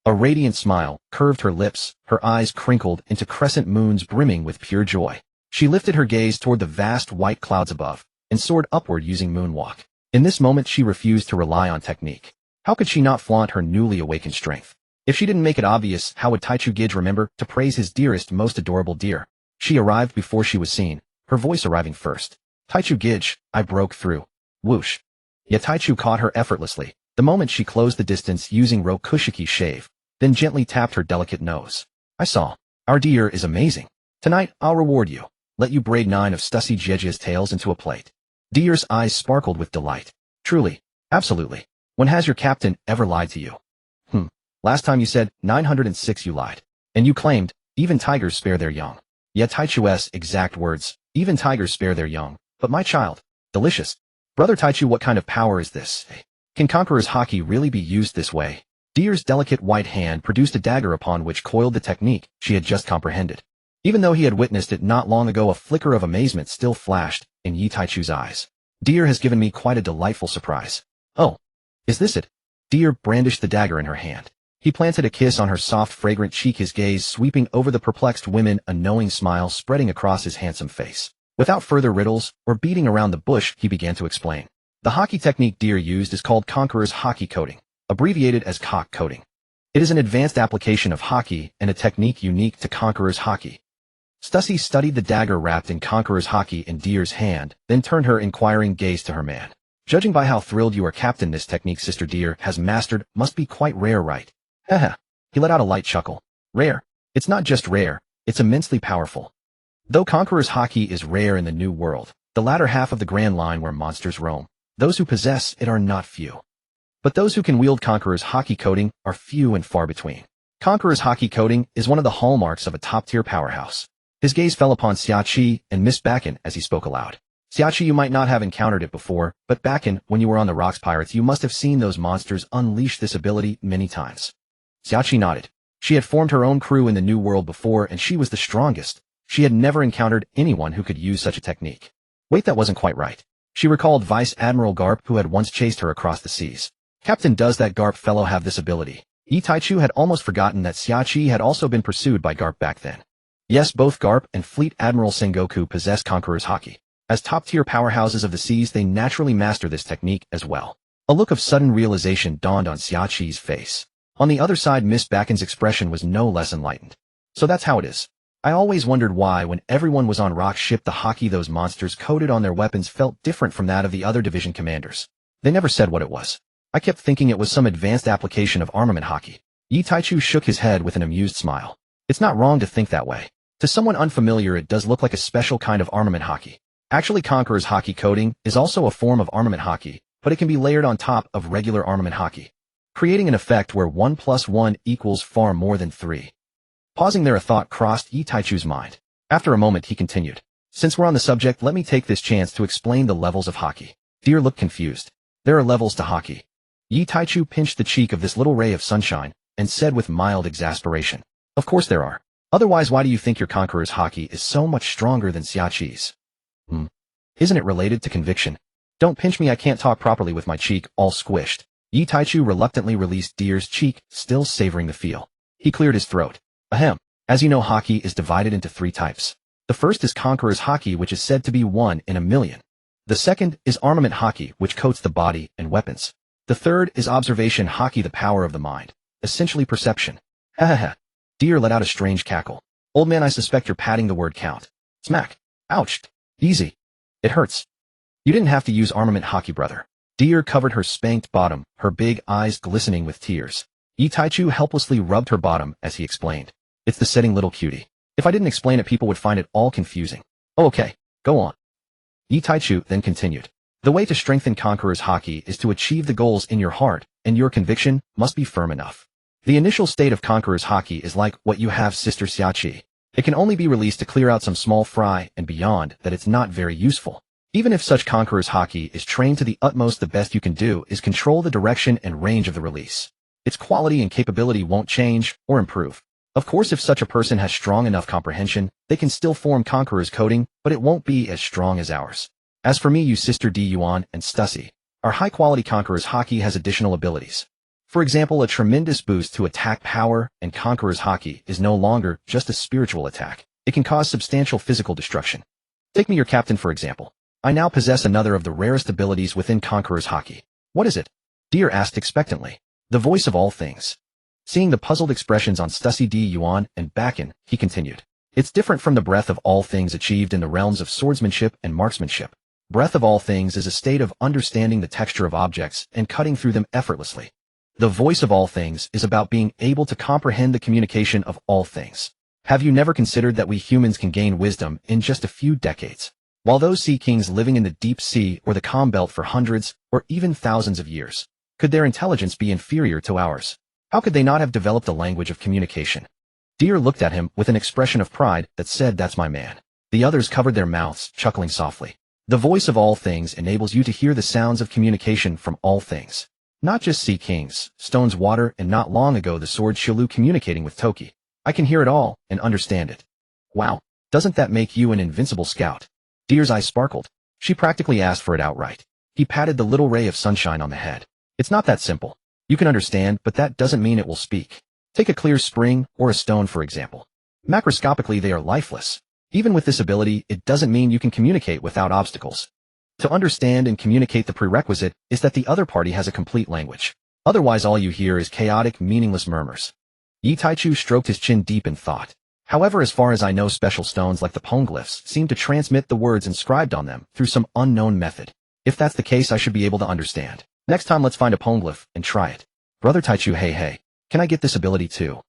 A radiant smile curved her lips, her eyes crinkled into crescent moons brimming with pure joy. She lifted her gaze toward the vast white clouds above, and soared upward using moonwalk. In this moment she refused to rely on technique. How could she not flaunt her newly awakened strength? If she didn't make it obvious, how would Taichu Gij remember to praise his dearest, most adorable deer? She arrived before she was seen, her voice arriving first. Taichu Gij, I broke through. Whoosh. Yet Taichu caught her effortlessly, the moment she closed the distance using Rokushiki's shave, then gently tapped her delicate nose. I saw. Our deer is amazing. Tonight, I'll reward you. Let you braid 9 of Stussy Jejia's tails into a plate. Deer's eyes sparkled with delight. Truly. Absolutely. When has your captain ever lied to you? Last time you said 906 you lied. And you claimed, even tigers spare their young. Yet Taichu's exact words, even tigers spare their young. But my child. Delicious. Brother Taichu, what kind of power is this? Can Conqueror's Haki really be used this way? Deer's delicate white hand produced a dagger upon which coiled the technique she had just comprehended. Even though he had witnessed it not long ago, a flicker of amazement still flashed in Yi Taichu's eyes. Deer has given me quite a delightful surprise. Oh. Is this it? Deer brandished the dagger in her hand. He planted a kiss on her soft, fragrant cheek, his gaze sweeping over the perplexed women, a knowing smile spreading across his handsome face. Without further riddles or beating around the bush, he began to explain. The Haki technique Deer used is called Conqueror's Haki coating, abbreviated as cock coating. It is an advanced application of Haki and a technique unique to Conqueror's Haki. Stussy studied the dagger wrapped in Conqueror's Haki in Deer's hand, then turned her inquiring gaze to her man. Judging by how thrilled you are, Captain, this technique Sister Deer has mastered must be quite rare, right? Haha. He let out a light chuckle. Rare. It's not just rare, it's immensely powerful. Though Conqueror's Haki is rare in the New World, the latter half of the Grand Line where monsters roam, those who possess it are not few. But those who can wield Conqueror's Haki coating are few and far between. Conqueror's Haki coating is one of the hallmarks of a top-tier powerhouse. His gaze fell upon Xiaoqi and Miss Bakken as he spoke aloud. Xiaoqi, you might not have encountered it before, but Bakken, when you were on the Rocks Pirates, you must have seen those monsters unleash this ability many times. Xiaoqi nodded. She had formed her own crew in the New World before, and she was the strongest. She had never encountered anyone who could use such a technique. Wait, that wasn't quite right. She recalled Vice Admiral Garp, who had once chased her across the seas. Captain, does that Garp fellow have this ability? Yi Taichu had almost forgotten that Xiaoqi had also been pursued by Garp back then. Yes, both Garp and Fleet Admiral Sengoku possess Conqueror's Haki. As top-tier powerhouses of the seas, they naturally master this technique as well. A look of sudden realization dawned on Xiaoqi's face. On the other side, Miss Bakken's expression was no less enlightened. So that's how it is. I always wondered why, when everyone was on Rock's ship, the Haki those monsters coated on their weapons felt different from that of the other division commanders. They never said what it was. I kept thinking it was some advanced application of armament Haki. Yi Taichu shook his head with an amused smile. It's not wrong to think that way. To someone unfamiliar, it does look like a special kind of armament Haki. Actually, Conqueror's Haki coating is also a form of armament Haki, but it can be layered on top of regular armament Haki, creating an effect where 1 + 1 equals far more than 3. Pausing there, a thought crossed Yi Taichu's mind. After a moment, he continued. Since we're on the subject, let me take this chance to explain the levels of Haki. Deer looked confused. There are levels to Haki. Yi Taichu pinched the cheek of this little ray of sunshine and said with mild exasperation. Of course there are. Otherwise, why do you think your Conqueror's Haki is so much stronger than Xiaoqi's? Isn't it related to conviction? Don't pinch me, I can't talk properly with my cheek all squished. Yi Taichu reluctantly released Deer's cheek, still savoring the feel. He cleared his throat. Ahem. As you know, Haki is divided into 3 types. The first is Conqueror's Haki, which is said to be 1 in a million. The second is Armament Haki, which coats the body and weapons. The third is Observation Haki, the power of the mind, essentially perception. Ha ha ha. Deer let out a strange cackle. Old man, I suspect you're padding the word count. Smack. Ouch. Easy. It hurts. You didn't have to use Armament Haki, brother. Deer covered her spanked bottom, her big eyes glistening with tears. Yi Taichu helplessly rubbed her bottom as he explained. It's the setting, little cutie. If I didn't explain it, people would find it all confusing. Oh, okay. Go on. Yi Taichu then continued. The way to strengthen Conqueror's Haki is to achieve the goals in your heart, and your conviction must be firm enough. The initial state of Conqueror's Haki is like what you have, Sister Xiaoqi. It can only be released to clear out some small fry, and beyond that it's not very useful. Even if such Conqueror's Haki is trained to the utmost, the best you can do is control the direction and range of the release. Its quality and capability won't change or improve. Of course, if such a person has strong enough comprehension, they can still form Conqueror's coating, but it won't be as strong as ours. As for me, you Sister Gion and Stussy, our high-quality Conqueror's Haki has additional abilities. For example, a tremendous boost to attack power, and Conqueror's Haki is no longer just a spiritual attack. It can cause substantial physical destruction. Take me, your captain, for example. I now possess another of the rarest abilities within Conqueror's Haki. What is it? Deer asked expectantly. The voice of all things. Seeing the puzzled expressions on Stussy Gion and Bakken, he continued. It's different from the breath of all things achieved in the realms of swordsmanship and marksmanship. Breath of all things is a state of understanding the texture of objects and cutting through them effortlessly. The voice of all things is about being able to comprehend the communication of all things. Have you never considered that we humans can gain wisdom in just a few decades? While those sea kings living in the deep sea or the calm belt for hundreds or even thousands of years, could their intelligence be inferior to ours? How could they not have developed a language of communication? Deer looked at him with an expression of pride that said, "That's my man." The others covered their mouths, chuckling softly. The voice of all things enables you to hear the sounds of communication from all things. Not just sea kings, stones, water, and not long ago the sword Shilu communicating with Toki. I can hear it all and understand it. Wow, doesn't that make you an invincible scout? Deer's eyes sparkled. She practically asked for it outright. He patted the little ray of sunshine on the head. It's not that simple. You can understand, but that doesn't mean it will speak. Take a clear spring or a stone, for example. Macroscopically, they are lifeless. Even with this ability, it doesn't mean you can communicate without obstacles. To understand and communicate, the prerequisite is that the other party has a complete language. Otherwise, all you hear is chaotic, meaningless murmurs. Yi Taichu stroked his chin deep in thought. However, as far as I know, special stones like the poneglyphs seem to transmit the words inscribed on them through some unknown method. If that's the case, I should be able to understand. Next time, let's find a poneglyph and try it. Brother Taichu, hey, can I get this ability too?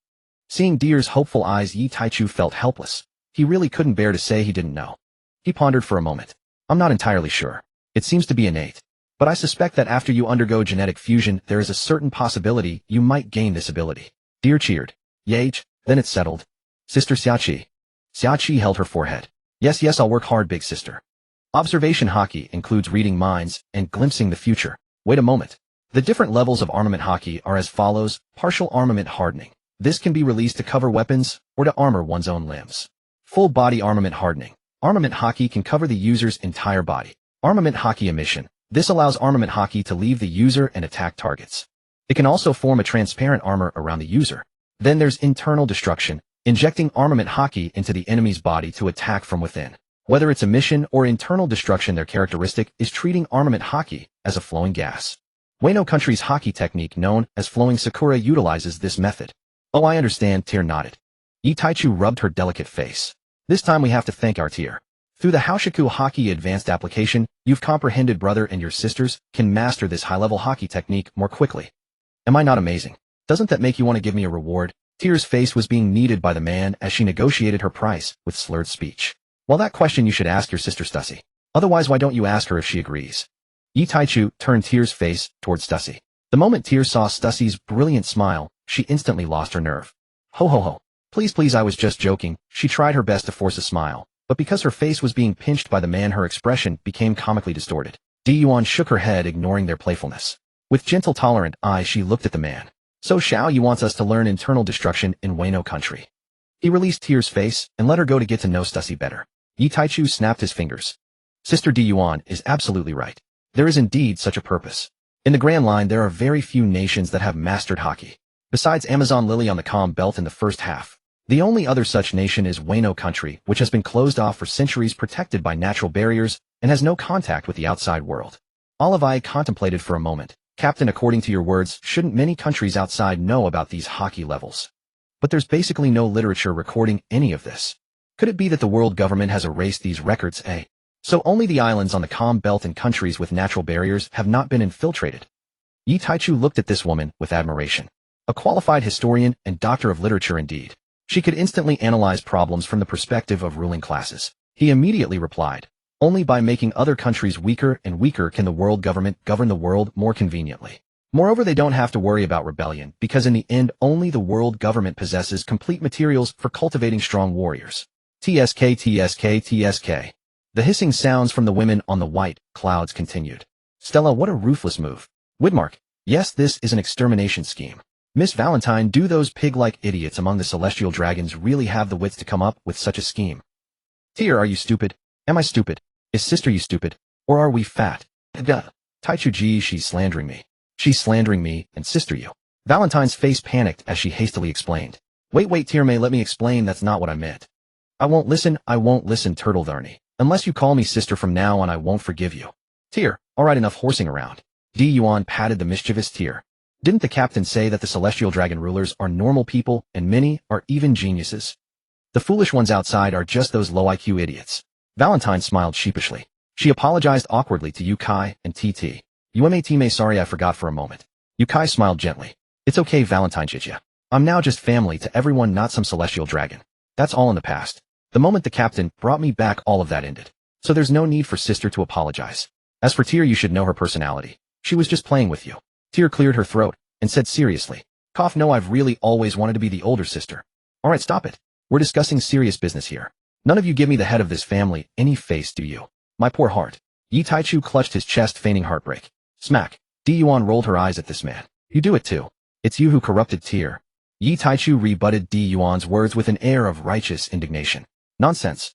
Seeing Deer's hopeful eyes, Yi Taichu felt helpless. He really couldn't bear to say he didn't know. He pondered for a moment. I'm not entirely sure. It seems to be innate. But I suspect that after you undergo genetic fusion, there is a certain possibility you might gain this ability. Deer cheered. Yage, then it's settled. Sister Xiaoqi. Xiaoqi held her forehead. Yes, I'll work hard, big sister. Observation hockey includes reading minds and glimpsing the future. Wait a moment. The different levels of armament hockey are as follows: partial armament hardening. This can be released to cover weapons or to armor one's own limbs. Full body armament hardening. Armament hockey can cover the user's entire body. Armament hockey emission. This allows armament hockey to leave the user and attack targets. It can also form a transparent armor around the user. Then there's internal destruction, injecting armament hockey into the enemy's body to attack from within. Whether it's emission or internal destruction, their characteristic is treating armament hockey as a flowing gas. Wano country's hockey technique known as flowing sakura utilizes this method. Oh, I understand, Tear nodded. Yi Taichu rubbed her delicate face. This time we have to thank our Tear. Through the Haoshiku Hockey Advanced application, you've comprehended, brother, and your sisters can master this high-level hockey technique more quickly. Am I not amazing? Doesn't that make you want to give me a reward? Tear's face was being kneaded by the man as she negotiated her price with slurred speech. Well, that question you should ask your sister Stussy. Otherwise, why don't you ask her if she agrees? Yi Taichu turned Tear's face towards Stussy. The moment Tear saw Stussy's brilliant smile, she instantly lost her nerve. Ho. Please, I was just joking. She tried her best to force a smile, but because her face was being pinched by the man, her expression became comically distorted. Yuan shook her head, ignoring their playfulness. With gentle, tolerant eyes, she looked at the man. So Xiao Yi wants us to learn internal destruction in Wano country. He released Tear's face and let her go to get to know Stussy better. Yi Taichu snapped his fingers. Sister Yuan is absolutely right. There is indeed such a purpose. In the Grand Line, there are very few nations that have mastered hockey. Besides Amazon Lily on the calm belt in the first half, the only other such nation is Wano country, which has been closed off for centuries, protected by natural barriers, and has no contact with the outside world. Olive Eye contemplated for a moment. Captain, according to your words, shouldn't many countries outside know about these hockey levels? But there's basically no literature recording any of this. Could it be that the world government has erased these records, eh? So only the islands on the calm belt and countries with natural barriers have not been infiltrated. Yi Taichu looked at this woman with admiration. A qualified historian and doctor of literature indeed. She could instantly analyze problems from the perspective of ruling classes. He immediately replied, only by making other countries weaker and weaker can the world government govern the world more conveniently. Moreover, they don't have to worry about rebellion, because in the end only the world government possesses complete materials for cultivating strong warriors. TSK. The hissing sounds from the women on the white clouds continued. Stella, what a ruthless move. Widmark, yes, this is an extermination scheme. Miss Valentine, do those pig-like idiots among the celestial dragons really have the wits to come up with such a scheme? Tear, are you stupid? Am I stupid? Is sister you stupid? Or are we fat? Duh. Taichu Ji, she's slandering me. She's slandering me, and sister you. Valentine's face panicked as she hastily explained. Wait, Tear May, let me explain, that's not what I meant. I won't listen, Turtle Tharny. Unless you call me sister from now on, I won't forgive you. Tear, alright, enough horsing around. Yuan patted the mischievous Tyr. Didn't the captain say that the celestial dragon rulers are normal people and many are even geniuses? The foolish ones outside are just those low-IQ idiots. Valentine smiled sheepishly. She apologized awkwardly to Yukai and TT. Umatime, sorry, I forgot for a moment. Yukai smiled gently. It's okay, Valentine Chichia. I'm now just family to everyone, not some celestial dragon. That's all in the past. The moment the captain brought me back, all of that ended. So there's no need for sister to apologize. As for Tyr, you should know her personality. She was just playing with you. Tyr cleared her throat and said seriously, cough, no, I've really always wanted to be the older sister. Alright, stop it. We're discussing serious business here. None of you give me the head of this family any face, do you? My poor heart. Yi Taichu clutched his chest, feigning heartbreak. Smack. Yuan rolled her eyes at this man. You do it too. It's you who corrupted Tyr. Yi Taichu rebutted Yuan's words with an air of righteous indignation. Nonsense.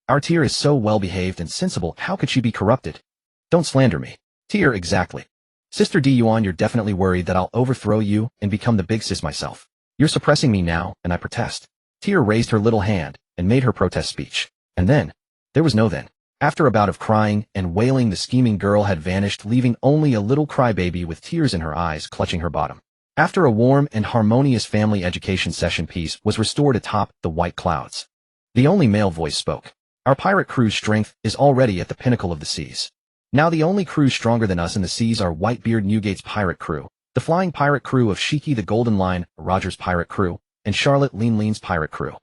Our Tyr is so well-behaved and sensible, how could she be corrupted? Don't slander me. Tyr, exactly. Sister Yuan, you're definitely worried that I'll overthrow you and become the big sis myself. You're suppressing me now, and I protest. Tyr raised her little hand and made her protest speech. And then, there was no then. After a bout of crying and wailing, the scheming girl had vanished, leaving only a little crybaby with tears in her eyes clutching her bottom. After a warm and harmonious family education session, peace was restored atop the white clouds. The only male voice spoke. Our pirate crew's strength is already at the pinnacle of the seas. Now the only crews stronger than us in the seas are Whitebeard Newgate's pirate crew, the flying pirate crew of Shiki the Golden Lion, Roger's pirate crew, and Charlotte Lean's pirate crew.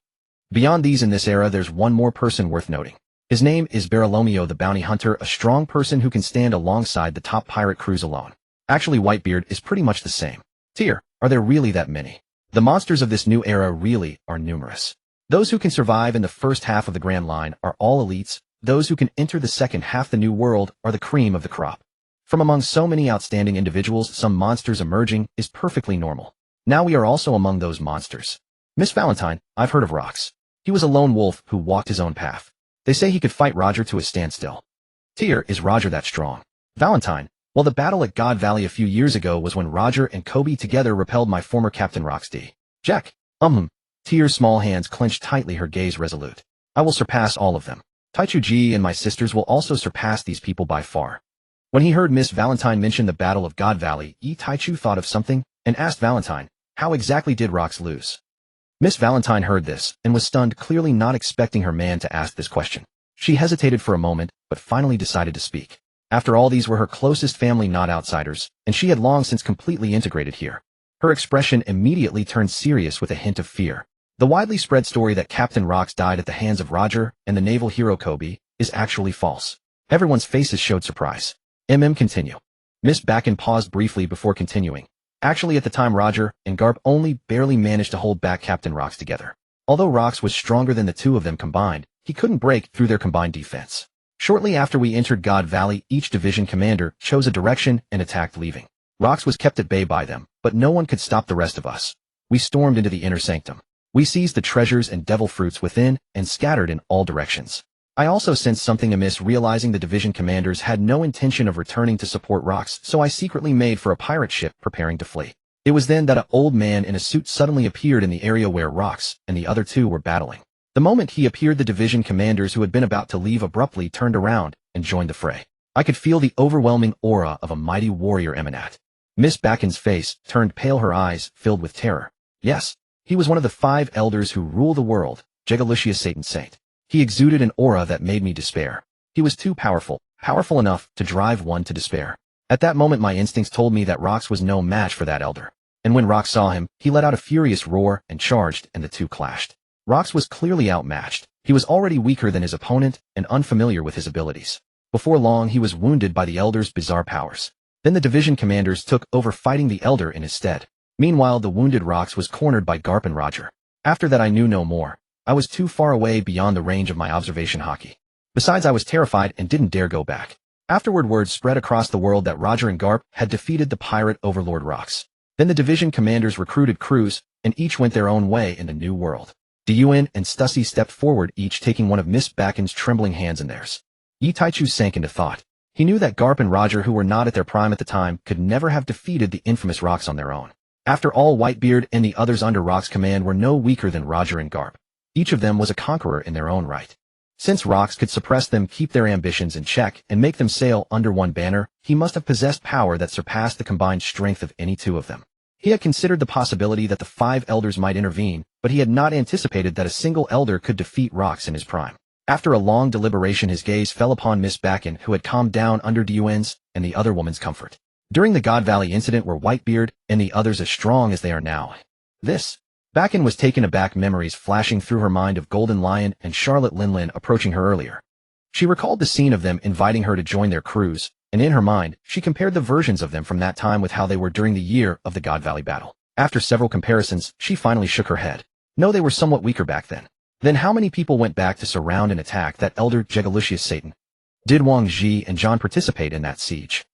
Beyond these in this era, there's one more person worth noting. His name is Barolomeo the Bounty Hunter, a strong person who can stand alongside the top pirate crews alone. Actually, Whitebeard is pretty much the same. Tyr, are there really that many? The monsters of this new era really are numerous. Those who can survive in the first half of the Grand Line are all elites. Those who can enter the second half, the new world, are the cream of the crop. From among so many outstanding individuals, some monsters emerging is perfectly normal. Now we are also among those monsters. Miss Valentine, I've heard of Rox. He was a lone wolf who walked his own path. They say he could fight Roger to a standstill. Tyr, is Roger that strong? Valentine, well, the battle at God Valley a few years ago was when Roger and Kobe together repelled my former captain Rox D. Jack. Tyr's small hands clenched tightly, her gaze resolute. I will surpass all of them. Taichu Ji and my sisters will also surpass these people by far. When he heard Miss Valentine mention the Battle of God Valley, Yi Taichu thought of something and asked Valentine, how exactly did Rox lose? Miss Valentine heard this and was stunned, clearly not expecting her man to ask this question. She hesitated for a moment, but finally decided to speak. After all, these were her closest family, not outsiders, and she had long since completely integrated here. Her expression immediately turned serious with a hint of fear. The widely spread story that Captain Rox died at the hands of Roger and the naval hero Kobe is actually false. Everyone's faces showed surprise. Continue. Miss Bakken paused briefly before continuing. Actually, at the time, Roger and Garp only barely managed to hold back Captain Rox together. Although Rox was stronger than the two of them combined, he couldn't break through their combined defense. Shortly after we entered God Valley, each division commander chose a direction and attacked, leaving. Rox was kept at bay by them, but no one could stop the rest of us. We stormed into the inner sanctum. We seized the treasures and devil fruits within and scattered in all directions. I also sensed something amiss, realizing the division commanders had no intention of returning to support Rox, so I secretly made for a pirate ship preparing to flee. It was then that an old man in a suit suddenly appeared in the area where Rox and the other two were battling. The moment he appeared, the division commanders who had been about to leave abruptly turned around and joined the fray. I could feel the overwhelming aura of a mighty warrior emanate. Miss Bakken's face turned pale, her eyes filled with terror. Yes, he was one of the 5 elders who rule the world, Jegalucia Satan Saint. He exuded an aura that made me despair. He was too powerful enough to drive one to despair. At that moment, my instincts told me that Rox was no match for that elder. And when Rox saw him, he let out a furious roar and charged, and the two clashed. Rox was clearly outmatched. He was already weaker than his opponent and unfamiliar with his abilities. Before long, he was wounded by the elder's bizarre powers. Then the division commanders took over, fighting the elder in his stead. Meanwhile, the wounded Rox was cornered by Garp and Roger. After that, I knew no more. I was too far away beyond the range of my observation hockey. Besides, I was terrified and didn't dare go back. Afterward, word spread across the world that Roger and Garp had defeated the pirate overlord Rox. Then the division commanders recruited crews, and each went their own way in the new world. Gion and Stussy stepped forward, each taking one of Miss Bakken's trembling hands in theirs. Yi Taichu sank into thought. He knew that Garp and Roger, who were not at their prime at the time, could never have defeated the infamous Rox on their own. After all, Whitebeard and the others under Rox's command were no weaker than Roger and Garp. Each of them was a conqueror in their own right. Since rocks could suppress them, keep their ambitions in check, and make them sail under one banner, he must have possessed power that surpassed the combined strength of any two of them. He had considered the possibility that the 5 elders might intervene, but he had not anticipated that a single elder could defeat rocks in his prime. After a long deliberation, his gaze fell upon Miss Bakken, who had calmed down under Gion's and the other woman's comfort. During the God Valley incident were Whitebeard and the others as strong as they are now? Bakken was taken aback, memories flashing through her mind of Golden Lion and Charlotte Linlin approaching her earlier. She recalled the scene of them inviting her to join their cruise, and in her mind, she compared the versions of them from that time with how they were during the year of the God Valley battle. After several comparisons, she finally shook her head. No, they were somewhat weaker back then. Then how many people went back to surround and attack that elder Jegalucius Satan? Did Wang Ji and Gion participate in that siege?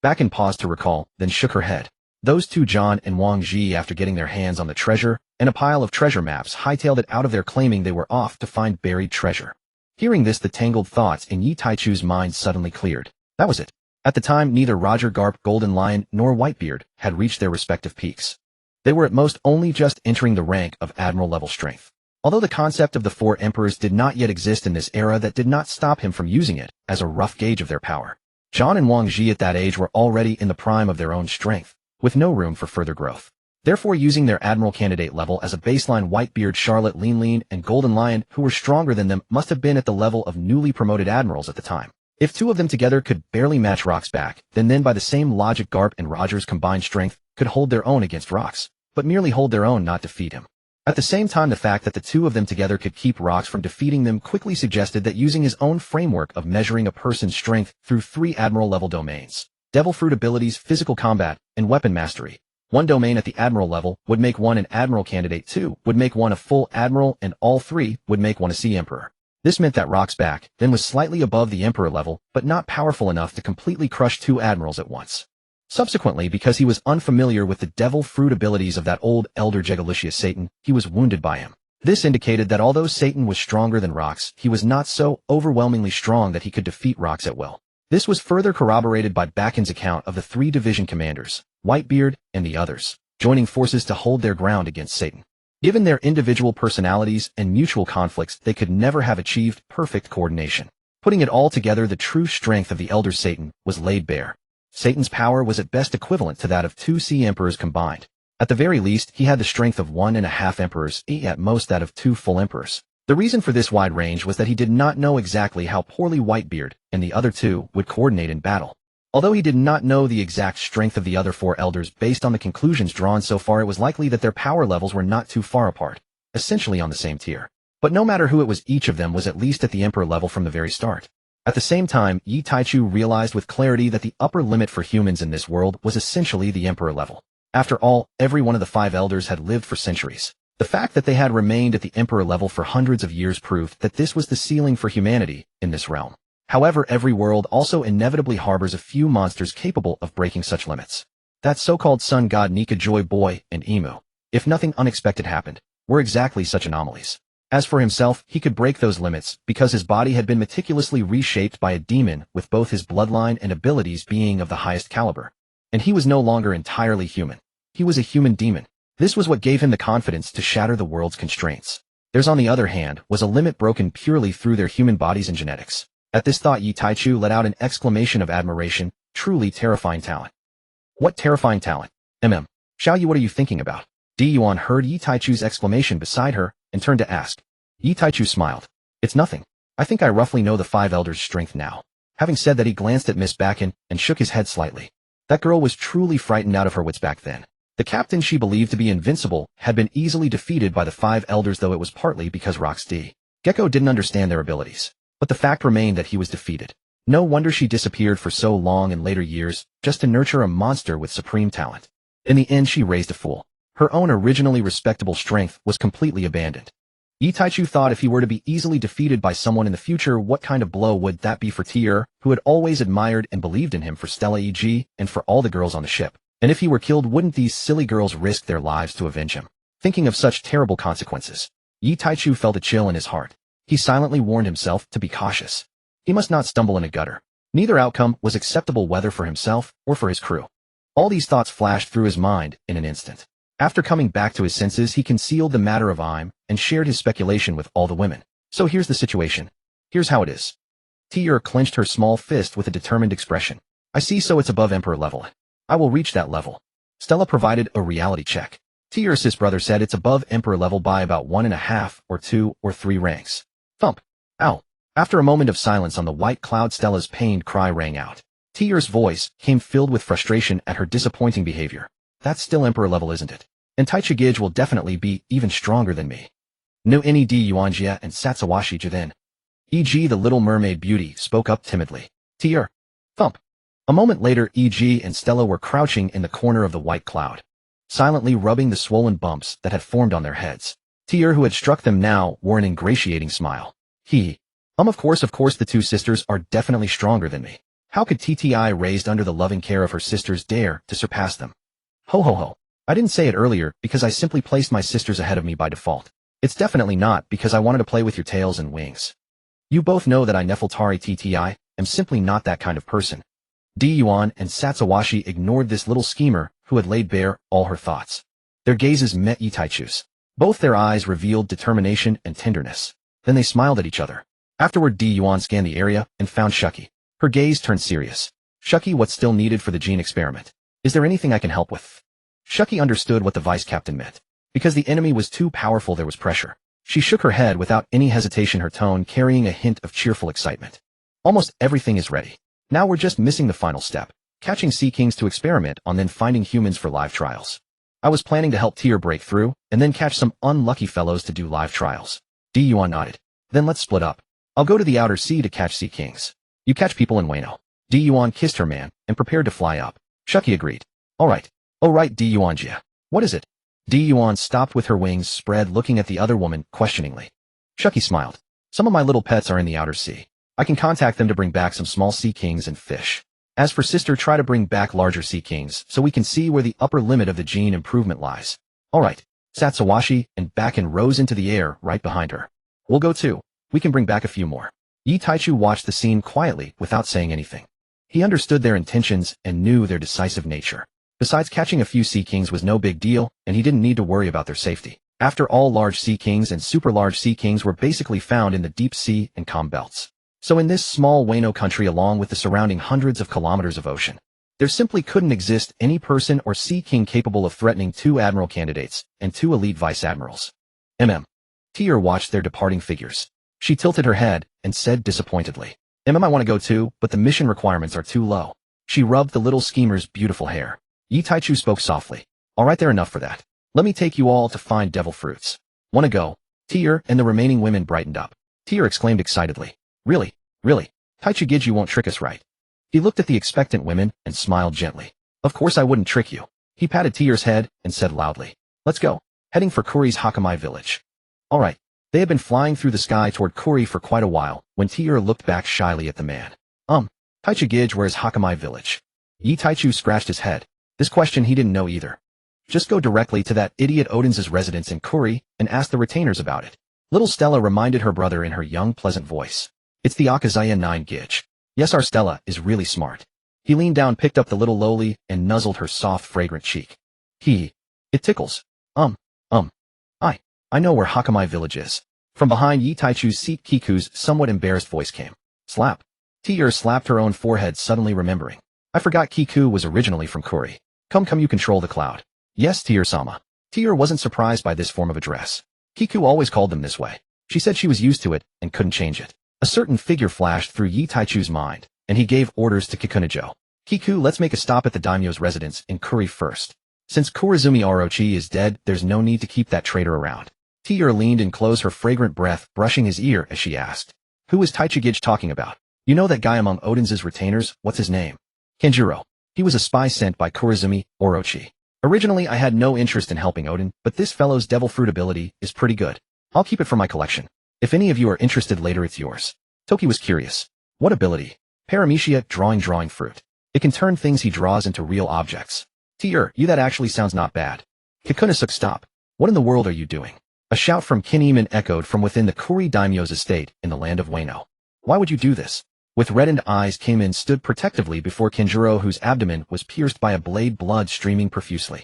Bakken paused to recall, then shook her head. Those two, Gion and Wang Ji, after getting their hands on the treasure and a pile of treasure maps, hightailed it out of there, claiming they were off to find buried treasure. Hearing this, the tangled thoughts in Yi Taichu's mind suddenly cleared. That was it. At the time, neither Roger Garp, Golden Lion, nor Whitebeard had reached their respective peaks. They were at most only just entering the rank of Admiral level strength. Although the concept of the 4 emperors did not yet exist in this era, that did not stop him from using it as a rough gauge of their power. Gion and Wang Ji at that age were already in the prime of their own strength, with no room for further growth. Therefore, using their Admiral candidate level as a baseline, Whitebeard, Charlotte Linlin, and Golden Lion, who were stronger than them, must have been at the level of newly promoted admirals at the time. If 2 of them together could barely match Rock's back, then by the same logic, Garp and Roger's combined strength could hold their own against Rock's, but merely hold their own, not defeat him. At the same time, the fact that the 2 of them together could keep Rocks from defeating them quickly suggested that using his own framework of measuring a person's strength through 3 Admiral-level domains, Devil Fruit abilities, physical combat, and weapon mastery, 1 domain at the Admiral level would make one an Admiral candidate, 2 would make one a full Admiral, and all 3 would make one a Sea Emperor. This meant that Rock's back then was slightly above the Emperor level, but not powerful enough to completely crush 2 Admirals at once. Subsequently, because he was unfamiliar with the Devil Fruit abilities of that old Elder Jegalucius Satan, he was wounded by him. This indicated that although Satan was stronger than Rock's, he was not so overwhelmingly strong that he could defeat Rock's at will. This was further corroborated by Bakken's account of the 3 division commanders, Whitebeard and the others, joining forces to hold their ground against Satan. Given their individual personalities and mutual conflicts, they could never have achieved perfect coordination. Putting it all together, the true strength of the Elder Satan was laid bare. Satan's power was at best equivalent to that of 2 Sea Emperors combined. At the very least, he had the strength of 1.5 Emperors, at most that of 2 full Emperors. The reason for this wide range was that he did not know exactly how poorly Whitebeard and the other 2 would coordinate in battle. Although he did not know the exact strength of the other 4 elders, based on the conclusions drawn so far, it was likely that their power levels were not too far apart, essentially on the same tier. But no matter who it was, each of them was at least at the Emperor level from the very start. At the same time, Yi Taichu realized with clarity that the upper limit for humans in this world was essentially the Emperor level. After all, every one of the 5 elders had lived for centuries. The fact that they had remained at the Emperor level for hundreds of years proved that this was the ceiling for humanity in this realm. However, every world also inevitably harbors a few monsters capable of breaking such limits. That so-called sun god Nika, Joy Boy, and Emu, if nothing unexpected happened, were exactly such anomalies. As for himself, he could break those limits because his body had been meticulously reshaped by a demon, with both his bloodline and abilities being of the highest caliber. And he was no longer entirely human. He was a human demon. This was what gave him the confidence to shatter the world's constraints. Theirs, on the other hand, was a limit broken purely through their human bodies and genetics. At this thought, Yi Taichu let out an exclamation of admiration. Truly terrifying talent. What terrifying talent? Xiaoyu, what are you thinking about? Yuan heard Yi Taichu's exclamation beside her and turned to ask. Yi Taichu smiled. It's nothing. I think I roughly know the 5 elders' strength now. Having said that, he glanced at Miss Bakken and shook his head slightly. That girl was truly frightened out of her wits back then. The captain she believed to be invincible had been easily defeated by the 5 elders, though it was partly because Rox D. Gecko didn't understand their abilities. But the fact remained that he was defeated. No wonder she disappeared for so long in later years, just to nurture a monster with supreme talent. In the end, she raised a fool. Her own originally respectable strength was completely abandoned. Yi Taichu thought if he were to be easily defeated by someone in the future, what kind of blow would that be for Tier, who had always admired and believed in him, for Stella E.G., and for all the girls on the ship. And if he were killed, wouldn't these silly girls risk their lives to avenge him? Thinking of such terrible consequences, Yi Taichu felt a chill in his heart. He silently warned himself to be cautious. He must not stumble in a gutter. Neither outcome was acceptable, whether for himself or for his crew. All these thoughts flashed through his mind in an instant. After coming back to his senses, he concealed the matter of Im and shared his speculation with all the women. So here's the situation. Here's how it is. Tyr clenched her small fist with a determined expression. I see, so it's above Emperor level. I will reach that level. Stella provided a reality check. Tyr's sis brother said it's above Emperor level by about 1.5 or 2 or 3 ranks. Thump. Ow. After a moment of silence on the white cloud, Stella's pained cry rang out. Tyr's voice came filled with frustration at her disappointing behavior. That's still Emperor level, isn't it? And Taichigij will definitely be even stronger than me. No any di Yuanjia and Satsuwashi Jithin. E.g. the Little Mermaid Beauty spoke up timidly. Tyr. Thump. A moment later, E.g. and Stella were crouching in the corner of the white cloud, silently rubbing the swollen bumps that had formed on their heads. Tyr, who had struck them now, wore an ingratiating smile. Of course the two sisters are definitely stronger than me. How could TTI, raised under the loving care of her sisters, dare to surpass them? Ho ho ho. I didn't say it earlier because I simply placed my sisters ahead of me by default. It's definitely not because I wanted to play with your tails and wings. You both know that I Nefeltari TTI am simply not that kind of person. Di Yuan and Satsuwashi ignored this little schemer who had laid bare all her thoughts. Their gazes met Yitaichu's. Both their eyes revealed determination and tenderness. Then they smiled at each other. Afterward, Di Yuan scanned the area and found Shuki. Her gaze turned serious. Shuki, what's still needed for the gene experiment? Is there anything I can help with? Shuki understood what the vice captain meant. Because the enemy was too powerful, there was pressure. She shook her head without any hesitation, her tone carrying a hint of cheerful excitement. Almost everything is ready. Now we're just missing the final step. Catching sea kings to experiment on, then finding humans for live trials. I was planning to help Tyr break through, and then catch some unlucky fellows to do live trials. Di Yuan nodded. Then let's split up. I'll go to the outer sea to catch sea kings. You catch people in Wano. Di Yuan kissed her man and prepared to fly up. Shuki agreed. All right, Di Yuanjia. What is it? Di Yuan stopped with her wings spread, looking at the other woman questioningly. Shuki smiled. Some of my little pets are in the outer sea. I can contact them to bring back some small sea kings and fish. As for sister, try to bring back larger sea kings so we can see where the upper limit of the gene improvement lies. All right. Satsuwashi and Bakken rose into the air right behind her. We'll go too. We can bring back a few more. Yitaichu watched the scene quietly without saying anything. He understood their intentions and knew their decisive nature. Besides, catching a few sea kings was no big deal, and he didn't need to worry about their safety. After all, large sea kings and super large sea kings were basically found in the deep sea and calm belts. So in this small Wano country, along with the surrounding hundreds of kilometers of ocean, there simply couldn't exist any person or sea king capable of threatening 2 admiral candidates and 2 elite vice admirals. Tyr watched their departing figures. She tilted her head and said disappointedly, I want to go too, but the mission requirements are too low. She rubbed the little schemer's beautiful hair. Yitaichu spoke softly. All right, they're enough for that. Let me take you all to find devil fruits. Want to go? Tyr and the remaining women brightened up. Tyr exclaimed excitedly. Really? Taichigij won't trick us, right? He looked at the expectant women and smiled gently. Of course I wouldn't trick you. He patted Tyr's head and said loudly. Let's go. Heading for Kuri's Hakamai village. All right. They had been flying through the sky toward Kuri for quite a while when Tyr looked back shyly at the man. Taichigij, where's Hakamai village? Yitaichu scratched his head. This question he didn't know either. Just go directly to that idiot Odin's residence in Kuri and ask the retainers about it. Little Stella reminded her brother in her young, pleasant voice. It's the Akazaya 9 Gij. Yes, our Stella is really smart. He leaned down, picked up the little loli, and nuzzled her soft, fragrant cheek. It tickles. I know where Hakamai village is. From behind Yitaichu's seat, Kiku's somewhat embarrassed voice came. Slap. Tyr slapped her own forehead, suddenly remembering. I forgot Kiku was originally from Kuri. Come, you control the cloud. Yes, Tyr-sama. Tyr wasn't surprised by this form of address. Kiku always called them this way. She said she was used to it and couldn't change it. A certain figure flashed through Yitaichu's mind, and he gave orders to Kikunajo. Kiku, let's make a stop at the daimyo's residence in Kuri first. Since Kurizumi Orochi is dead, there's no need to keep that traitor around. Tyr leaned and closed her fragrant breath, brushing his ear as she asked. Who is Taichigij talking about? You know that guy among Odin's retainers, what's his name? Kenjiro. He was a spy sent by Kurizumi Orochi. Originally I had no interest in helping Odin, but this fellow's devil fruit ability is pretty good. I'll keep it for my collection. If any of you are interested later, it's yours. Toki was curious. What ability? Paramecia, drawing fruit. It can turn things he draws into real objects. Tyr, that actually sounds not bad. Kikunasuk, stop. What in the world are you doing? A shout from Kineman echoed from within the Kuri daimyo's estate in the land of Wano. Why would you do this? With reddened eyes, Kineman stood protectively before Kenjiro, whose abdomen was pierced by a blade, blood streaming profusely.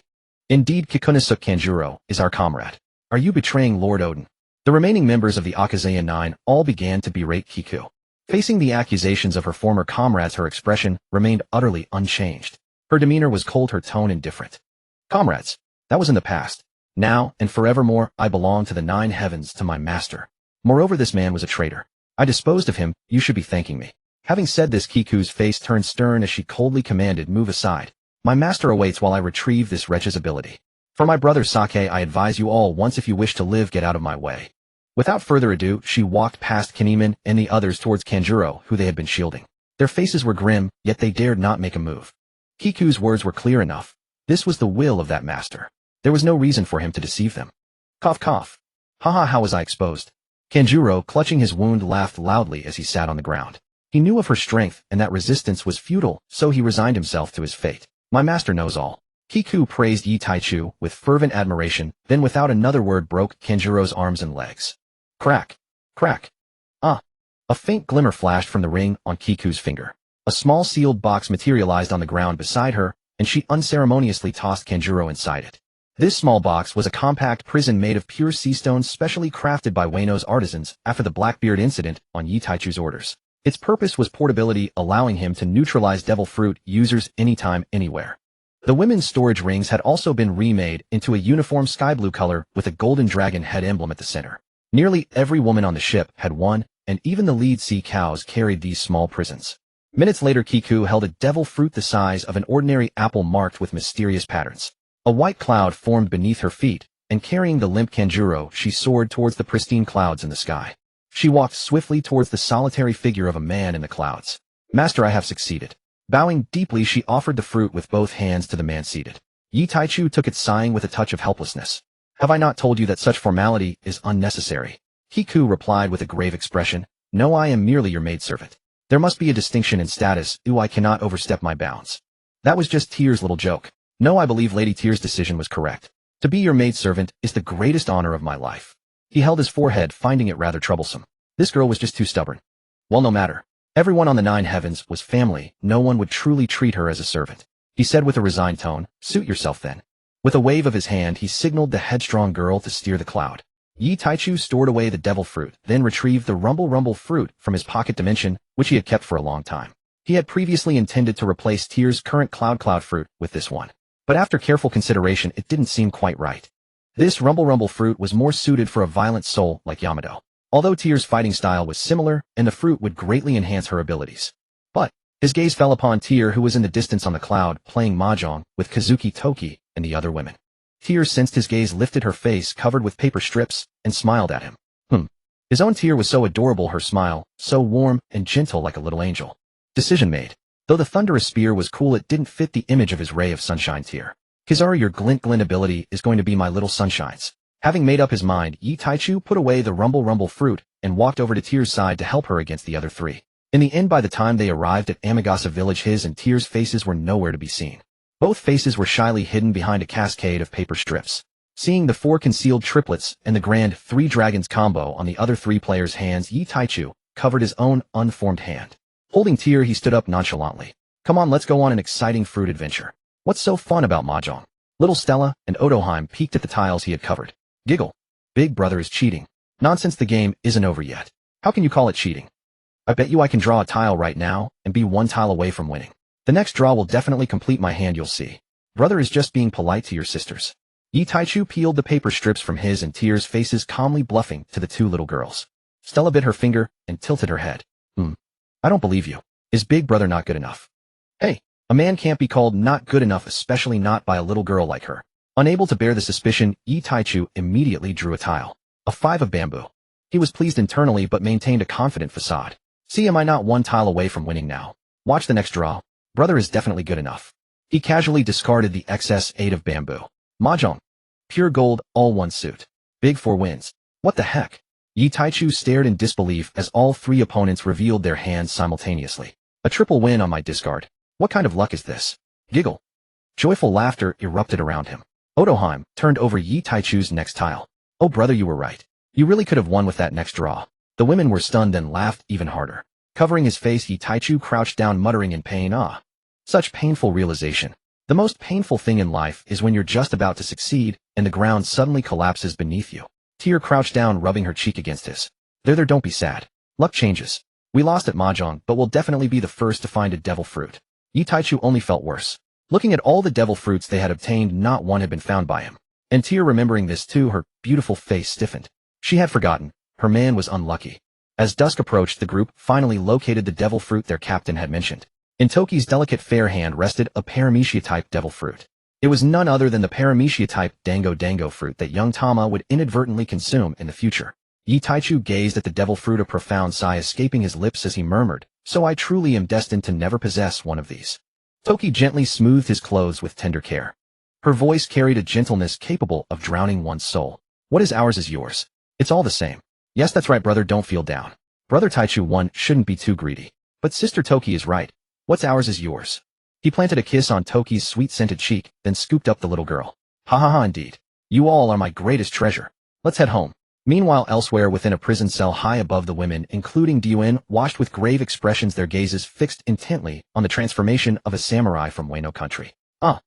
Indeed, Kikunasuk, Kenjiro is our comrade. Are you betraying Lord Odin? The remaining members of the Akazeya 9 all began to berate Kiku. Facing the accusations of her former comrades, her expression remained utterly unchanged. Her demeanor was cold, her tone indifferent. Comrades, that was in the past. Now, and forevermore, I belong to the 9 heavens, to my master. Moreover, this man was a traitor. I disposed of him, you should be thanking me. Having said this, Kiku's face turned stern as she coldly commanded, move aside. My master awaits while I retrieve this wretch's ability. For my brother Sake, I advise you all, once if you wish to live, get out of my way. Without further ado, she walked past Kinemon and the others towards Kanjuro, who they had been shielding. Their faces were grim, yet they dared not make a move. Kiku's words were clear enough. This was the will of that master. There was no reason for him to deceive them. Cough cough. Haha, how was I exposed? Kanjuro, clutching his wound, laughed loudly as he sat on the ground. He knew of her strength and that resistance was futile, so he resigned himself to his fate. My master knows all. Kiku praised Yi Taichu with fervent admiration, then without another word broke Kanjuro's arms and legs. Crack. Crack. Ah. A faint glimmer flashed from the ring on Kiku's finger. A small sealed box materialized on the ground beside her, and she unceremoniously tossed Kanjuro inside it. This small box was a compact prison made of pure sea stones specially crafted by Ueno's artisans after the Blackbeard incident on Yi Taichu's orders. Its purpose was portability, allowing him to neutralize devil fruit users anytime, anywhere. The women's storage rings had also been remade into a uniform sky blue color with a golden dragon head emblem at the center. Nearly every woman on the ship had one, and even the lead sea cows carried these small prisons. Minutes later, Kiku held a devil fruit the size of an ordinary apple marked with mysterious patterns. A white cloud formed beneath her feet, and carrying the limp Kanjuro, she soared towards the pristine clouds in the sky. She walked swiftly towards the solitary figure of a man in the clouds. Master, I have succeeded. Bowing deeply, she offered the fruit with both hands to the man seated. Yi Taichu took it, sighing with a touch of helplessness. Have I not told you that such formality is unnecessary? Kiku replied with a grave expression. No, I am merely your maidservant. There must be a distinction in status. I cannot overstep my bounds. That was just Tear's little joke. No, I believe Lady Tear's decision was correct. To be your maidservant is the greatest honor of my life. He held his forehead, finding it rather troublesome. This girl was just too stubborn. Well, no matter. Everyone on the 9 heavens was family. No one would truly treat her as a servant. He said with a resigned tone, suit yourself then. With a wave of his hand, he signaled the headstrong girl to steer the cloud. Yi Taichu stored away the devil fruit, then retrieved the rumble fruit from his pocket dimension, which he had kept for a long time. He had previously intended to replace Tear's current cloud fruit with this one. But after careful consideration, it didn't seem quite right. This rumble fruit was more suited for a violent soul like Yamato. Although Tear's fighting style was similar, and the fruit would greatly enhance her abilities. But his gaze fell upon Tear, who was in the distance on the cloud playing mahjong with Kazuki Toki and the other women. Tear sensed his gaze, lifted her face covered with paper strips, and smiled at him. His own Tear was so adorable, her smile, so warm and gentle like a little angel. Decision made. Though the thunderous spear was cool, it didn't fit the image of his ray of sunshine. Tear. Kizaru, your glint ability is going to be my little sunshines. Having made up his mind, Yi Taichu put away the rumble fruit and walked over to Tear's side to help her against the other 3. In the end, by the time they arrived at Amagasa village, his and Tear's faces were nowhere to be seen. Both faces were shyly hidden behind a cascade of paper strips. Seeing the 4 concealed triplets and the grand 3 dragons combo on the other 3 players' hands, Yi Taichu covered his own unformed hand. Holding Tear, he stood up nonchalantly. Come on, let's go on an exciting fruit adventure. What's so fun about mahjong? Little Stella and Otoheim peeked at the tiles he had covered. Giggle. Big brother is cheating. Nonsense, the game isn't over yet. How can you call it cheating? I bet you I can draw a tile right now and be 1 tile away from winning. The next draw will definitely complete my hand, you'll see. Brother is just being polite to your sisters. Yi Taichu peeled the paper strips from his and Tear's faces, calmly bluffing to the 2 little girls. Stella bit her finger and tilted her head. I don't believe you. Is big brother not good enough? Hey, a man can't be called not good enough, especially not by a little girl like her. Unable to bear the suspicion, Yi Taichu immediately drew a tile. A 5 of bamboo. He was pleased internally but maintained a confident facade. See, am I not 1 tile away from winning now? Watch the next draw. Brother is definitely good enough. He casually discarded the excess 8 of bamboo. Mahjong. Pure gold, all 1 suit. Big 4 wins. What the heck? Yi Taichu stared in disbelief as all 3 opponents revealed their hands simultaneously. A triple win on my discard. What kind of luck is this? Giggle. Joyful laughter erupted around him. Otoheim turned over Yi Taichu's next tile. Oh brother, you were right. You really could have won with that next draw. The women were stunned, then laughed even harder. Covering his face, Yi Taichu crouched down, muttering in pain. Ah. Such painful realization. The most painful thing in life is when you're just about to succeed and the ground suddenly collapses beneath you. Tear crouched down, rubbing her cheek against his. There, don't be sad. Luck changes. We lost at Mahjong, but we'll definitely be the first to find a devil fruit. Yi Taichu only felt worse. Looking at all the devil fruits they had obtained, not one had been found by him. And Tear, remembering this too, her beautiful face stiffened. She had forgotten. Her man was unlucky. As dusk approached, the group finally located the devil fruit their captain had mentioned. In Toki's delicate fair hand rested a paramecia-type devil fruit. It was none other than the paramecia-type dango fruit that young Tama would inadvertently consume in the future. Yi Taichu gazed at the devil fruit, a profound sigh escaping his lips as he murmured, "So I truly am destined to never possess one of these." Toki gently smoothed his clothes with tender care. Her voice carried a gentleness capable of drowning one's soul. "What is ours is yours. It's all the same. Yes, that's right, brother, don't feel down. Brother Taichu, one shouldn't be too greedy. But sister Toki is right. What's ours is yours." He planted a kiss on Toki's sweet-scented cheek, then scooped up the little girl. "Ha ha ha, indeed. You all are my greatest treasure. Let's head home." Meanwhile, elsewhere within a prison cell high above the women, including Gion, watched with grave expressions, their gazes fixed intently on the transformation of a samurai from Wano country. Oh,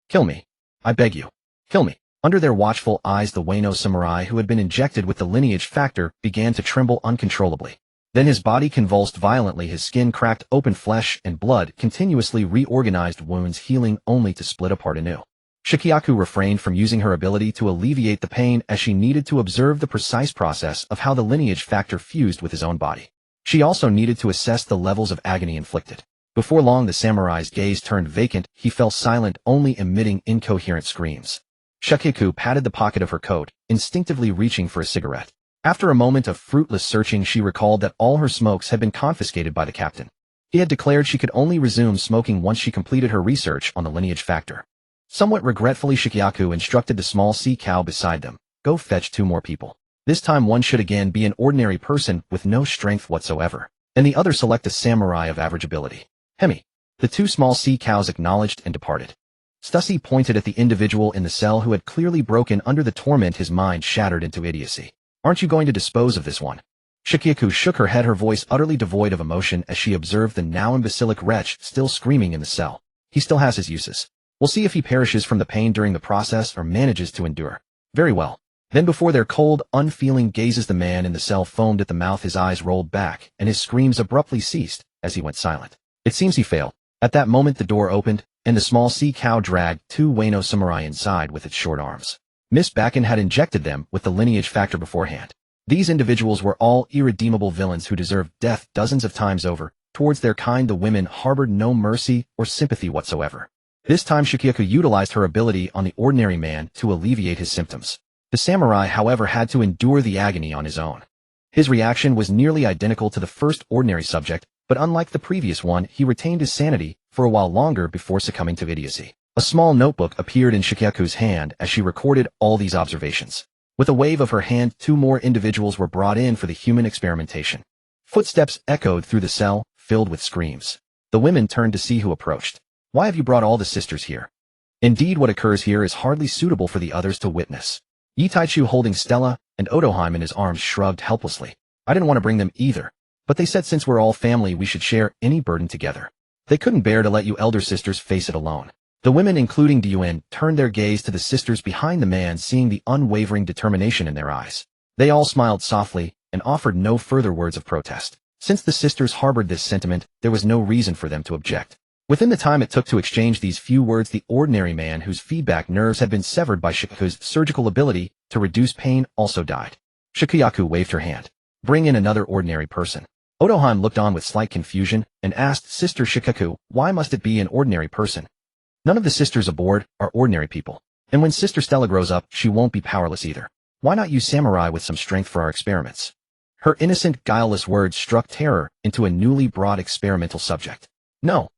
kill me. I beg you. Kill me." Under their watchful eyes, the Wano samurai who had been injected with the lineage factor began to tremble uncontrollably. Then his body convulsed violently, his skin cracked open, flesh and blood continuously reorganized, wounds healing only to split apart anew. Shikiaku refrained from using her ability to alleviate the pain as she needed to observe the precise process of how the lineage factor fused with his own body. She also needed to assess the levels of agony inflicted. Before long, the samurai's gaze turned vacant. He fell silent, only emitting incoherent screams. Shikiaku patted the pocket of her coat, instinctively reaching for a cigarette. After a moment of fruitless searching, she recalled that all her smokes had been confiscated by the captain. He had declared she could only resume smoking once she completed her research on the lineage factor. Somewhat regretfully, Shikiaku instructed the small sea cow beside them, "Go fetch 2 more people. This time one should again be an ordinary person with no strength whatsoever, and the other select a samurai of average ability." "Hemi." The 2 small sea cows acknowledged and departed. Stussy pointed at the individual in the cell who had clearly broken under the torment, his mind shattered into idiocy. "Aren't you going to dispose of this one?" Shikiaku shook her head, her voice utterly devoid of emotion as she observed the now imbecilic wretch still screaming in the cell. "He still has his uses. We'll see if he perishes from the pain during the process or manages to endure." "Very well." Then before their cold, unfeeling gazes, the man in the cell foamed at the mouth, his eyes rolled back, and his screams abruptly ceased as he went silent. It seems he failed. At that moment the door opened, and the small sea cow dragged 2 Wano samurai inside with its short arms. Miss Bakken had injected them with the lineage factor beforehand. These individuals were all irredeemable villains who deserved death dozens of times over. Towards their kind, the women harbored no mercy or sympathy whatsoever. This time Shikiaku utilized her ability on the ordinary man to alleviate his symptoms. The samurai, however, had to endure the agony on his own. His reaction was nearly identical to the first ordinary subject, but unlike the previous one, he retained his sanity for a while longer before succumbing to idiocy. A small notebook appeared in Shikiaku's hand as she recorded all these observations. With a wave of her hand, 2 more individuals were brought in for the human experimentation. Footsteps echoed through the cell, filled with screams. The women turned to see who approached. "Why have you brought all the sisters here? Indeed, what occurs here is hardly suitable for the others to witness." Yi Taichu, holding Stella and Otoheim in his arms, shrugged helplessly. "I didn't want to bring them either, but they said since we're all family we should share any burden together. They couldn't bear to let you elder sisters face it alone." The women, including Gion, turned their gaze to the sisters behind the man, seeing the unwavering determination in their eyes. They all smiled softly and offered no further words of protest. Since the sisters harbored this sentiment, there was no reason for them to object. Within the time it took to exchange these few words, the ordinary man, whose feedback nerves had been severed by Shikiaku's surgical ability to reduce pain, also died. Shikiaku waved her hand. "Bring in another ordinary person." Otoheim looked on with slight confusion and asked Sister Shikiaku, "Why must it be an ordinary person? None of the sisters aboard are ordinary people. And when Sister Stella grows up, she won't be powerless either. Why not use samurai with some strength for our experiments?" Her innocent, guileless words struck terror into a newly brought experimental subject. No.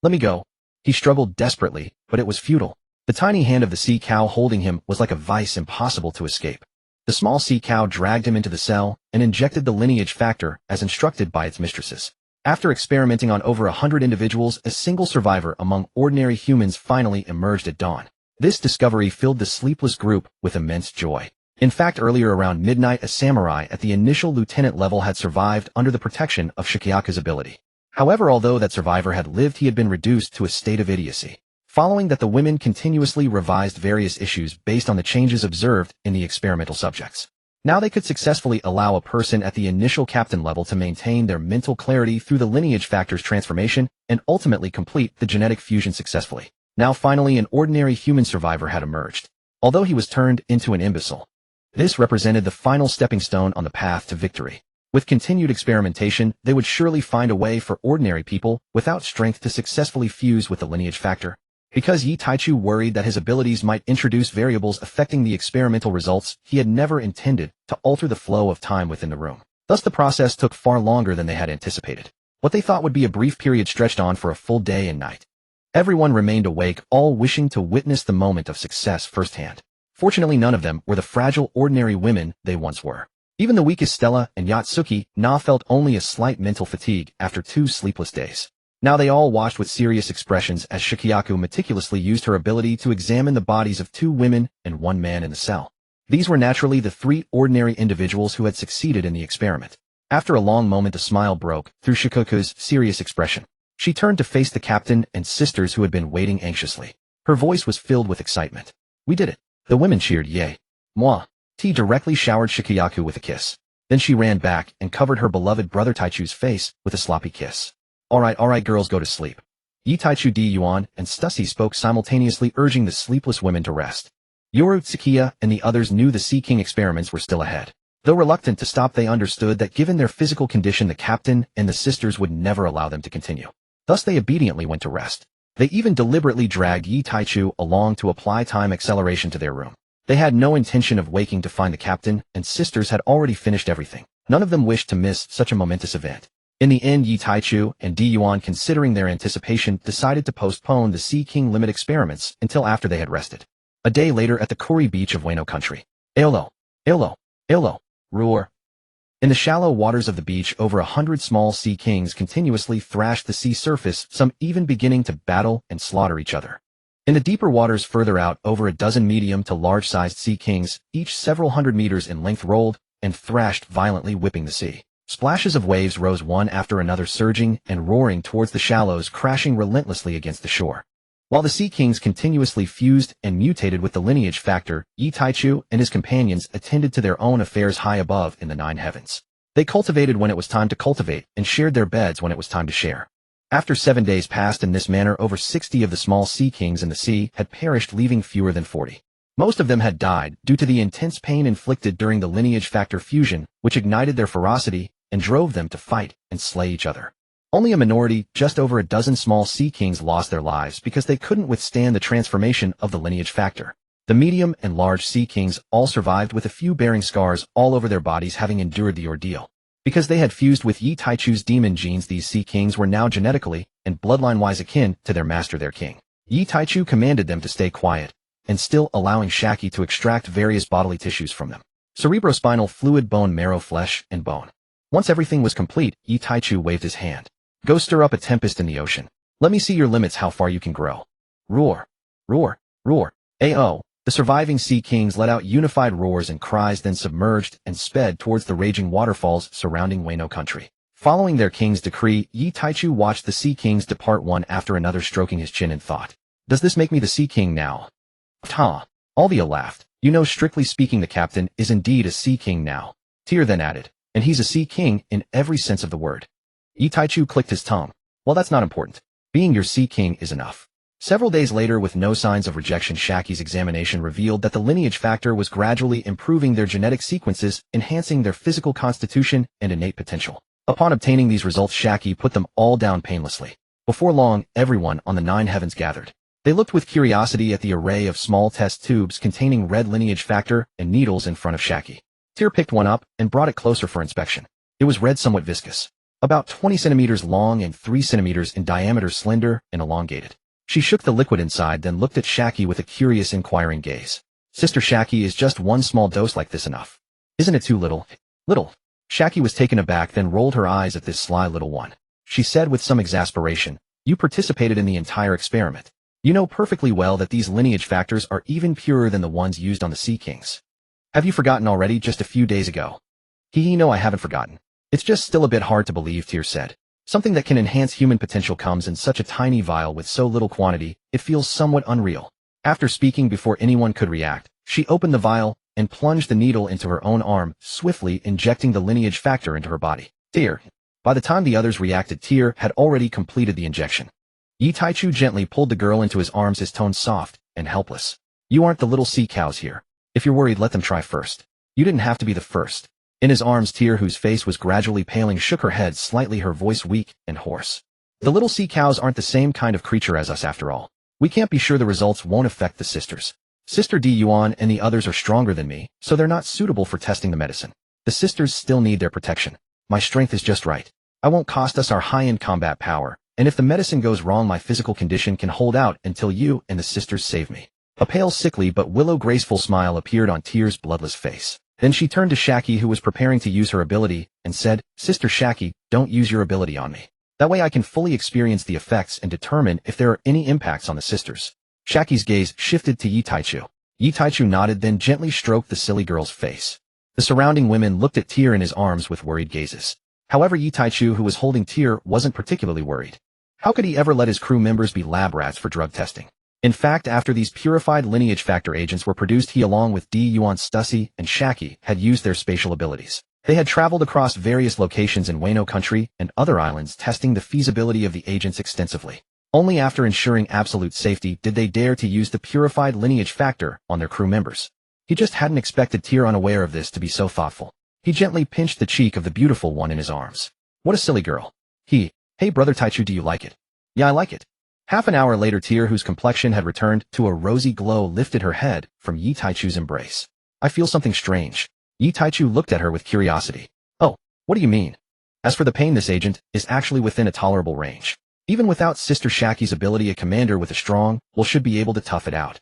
Let me go." He struggled desperately, but it was futile. The tiny hand of the sea cow holding him was like a vice impossible to escape. The small sea cow dragged him into the cell and injected the lineage factor as instructed by its mistresses. After experimenting on over 100 individuals, a single survivor among ordinary humans finally emerged at dawn. This discovery filled the sleepless group with immense joy. In fact, earlier around midnight, a samurai at the initial lieutenant level had survived under the protection of Shikiaku's ability. However, although that survivor had lived, he had been reduced to a state of idiocy. Following that, the women continuously revised various issues based on the changes observed in the experimental subjects. Now they could successfully allow a person at the initial captain level to maintain their mental clarity through the lineage factor's transformation and ultimately complete the genetic fusion successfully. Now finally an ordinary human survivor had emerged, although he was turned into an imbecile. This represented the final stepping stone on the path to victory. With continued experimentation, they would surely find a way for ordinary people without strength to successfully fuse with the lineage factor. Because Yi Taichu worried that his abilities might introduce variables affecting the experimental results, he had never intended to alter the flow of time within the room. Thus the process took far longer than they had anticipated. What they thought would be a brief period stretched on for a full day and night. Everyone remained awake, all wishing to witness the moment of success firsthand. Fortunately, none of them were the fragile, ordinary women they once were. Even the weakest Stella and Yatsuki now felt only a slight mental fatigue after 2 sleepless days. Now they all watched with serious expressions as Shikiyaku meticulously used her ability to examine the bodies of 2 women and 1 man in the cell. These were naturally the 3 ordinary individuals who had succeeded in the experiment. After a long moment, a smile broke through Shikoku's serious expression. She turned to face the captain and sisters who had been waiting anxiously. Her voice was filled with excitement. "We did it." The women cheered, "Yay." Moi. T directly showered Shikiyaku with a kiss. Then she ran back and covered her beloved brother Taichu's face with a sloppy kiss. All right, girls, go to sleep." Yi Taichu, Gion, and Stussy spoke simultaneously, urging the sleepless women to rest. Yoru, Tsukiya, and the others knew the Sea King experiments were still ahead. Though reluctant to stop, they understood that given their physical condition, the captain and the sisters would never allow them to continue. Thus they obediently went to rest. They even deliberately dragged Yi Taichu along to apply time acceleration to their room. They had no intention of waking to find the captain and sisters had already finished everything. None of them wished to miss such a momentous event. In the end, Yi Taichu and Yuan, considering their anticipation, decided to postpone the Sea King limit experiments until after they had rested. A day later at the Kuri beach of Wano country. Aolo, roar. In the shallow waters of the beach, over 100 small Sea Kings continuously thrashed the sea surface, some even beginning to battle and slaughter each other. In the deeper waters further out, over a dozen medium to large-sized Sea Kings, each several hundred meters in length, rolled and thrashed violently, whipping the sea. Splashes of waves rose one after another, surging and roaring towards the shallows, crashing relentlessly against the shore. While the Sea Kings continuously fused and mutated with the lineage factor, Yi Taichu and his companions attended to their own affairs high above in the 9 heavens. They cultivated when it was time to cultivate and shared their beds when it was time to share. After 7 days passed in this manner, over 60 of the small Sea Kings in the sea had perished, leaving fewer than 40. Most of them had died due to the intense pain inflicted during the lineage factor fusion, which ignited their ferocity and drove them to fight and slay each other. Only a minority, just over a dozen small Sea Kings, lost their lives because they couldn't withstand the transformation of the lineage factor. The medium and large Sea Kings all survived, with a few bearing scars all over their bodies, having endured the ordeal. Because they had fused with Yi Taichu's demon genes, these Sea Kings were now genetically and bloodline-wise akin to their master, their king. Yi Taichu commanded them to stay quiet, and still allowing Shaki to extract various bodily tissues from them. Cerebrospinal fluid, bone marrow, flesh, and bone. Once everything was complete, Yi Taichu waved his hand. "Go stir up a tempest in the ocean. Let me see your limits, how far you can grow." Roar. Roar. Roar. Ao. The surviving Sea Kings let out unified roars and cries, then submerged and sped towards the raging waterfalls surrounding Wano country. Following their king's decree, Yi Taichu watched the Sea Kings depart one after another, stroking his chin in thought. "Does this make me the Sea King now?" "Ta." Alvia laughed. "You know, strictly speaking, the captain is indeed a Sea King now." Tyr then added, "And he's a Sea King in every sense of the word." Yi Taichu clicked his tongue. "Well, that's not important. Being your Sea King is enough." Several days later, with no signs of rejection, Shaki's examination revealed that the lineage factor was gradually improving their genetic sequences, enhancing their physical constitution and innate potential. Upon obtaining these results, Shaki put them all down painlessly. Before long, everyone on the 9 heavens gathered. They looked with curiosity at the array of small test tubes containing red lineage factor and needles in front of Shaki. Tyr picked one up and brought it closer for inspection. It was red, somewhat viscous. About 20 centimeters long and 3 centimeters in diameter, slender and elongated. She shook the liquid inside, then looked at Shaki with a curious, inquiring gaze. "Sister Shaki, is just one small dose like this enough? Isn't it too little?" "Little." Shaki was taken aback, then rolled her eyes at this sly little one. She said with some exasperation, "You participated in the entire experiment. You know perfectly well that these lineage factors are even purer than the ones used on the Sea Kings. Have you forgotten already, just a few days ago?" No, I haven't forgotten. It's just still a bit hard to believe," Tyr said. Something that can enhance human potential comes in such a tiny vial with so little quantity, it feels somewhat unreal. After speaking before anyone could react, she opened the vial and plunged the needle into her own arm, swiftly injecting the lineage factor into her body. Tear. By the time the others reacted, Tear had already completed the injection. Yi Taichu gently pulled the girl into his arms, his tone soft and helpless. You aren't the little sea cows here. If you're worried, let them try first. You didn't have to be the first. In his arms, Tear, whose face was gradually paling, shook her head slightly, her voice weak and hoarse. The little sea cows aren't the same kind of creature as us after all. We can't be sure the results won't affect the sisters. Sister Di Yuan and the others are stronger than me, so they're not suitable for testing the medicine. The sisters still need their protection. My strength is just right. I won't cost us our high-end combat power, and if the medicine goes wrong, my physical condition can hold out until you and the sisters save me. A pale, sickly but willow-graceful smile appeared on Tear's bloodless face. Then she turned to Shaki, who was preparing to use her ability, and said, Sister Shaki, don't use your ability on me. That way I can fully experience the effects and determine if there are any impacts on the sisters. Shaki's gaze shifted to Yi Taichu. Yi Taichu nodded, then gently stroked the silly girl's face. The surrounding women looked at Tear in his arms with worried gazes. However, Yi Taichu, who was holding Tear, wasn't particularly worried. How could he ever let his crew members be lab rats for drug testing? In fact, after these purified lineage factor agents were produced, he, along with Di Yuan, Stussy, and Shaki, had used their spatial abilities. They had traveled across various locations in Wano country and other islands, testing the feasibility of the agents extensively. Only after ensuring absolute safety did they dare to use the purified lineage factor on their crew members. He just hadn't expected Tear, unaware of this, to be so thoughtful. He gently pinched the cheek of the beautiful one in his arms. What a silly girl. Hey brother Taichu, do you like it? Yeah, I like it. Half an hour later, Tear, whose complexion had returned to a rosy glow, lifted her head from Yi Taichu's embrace. I feel something strange. Yi Taichu looked at her with curiosity. Oh, what do you mean? As for the pain, this agent is actually within a tolerable range. Even without Sister Shaki's ability, a commander with a strong will should be able to tough it out.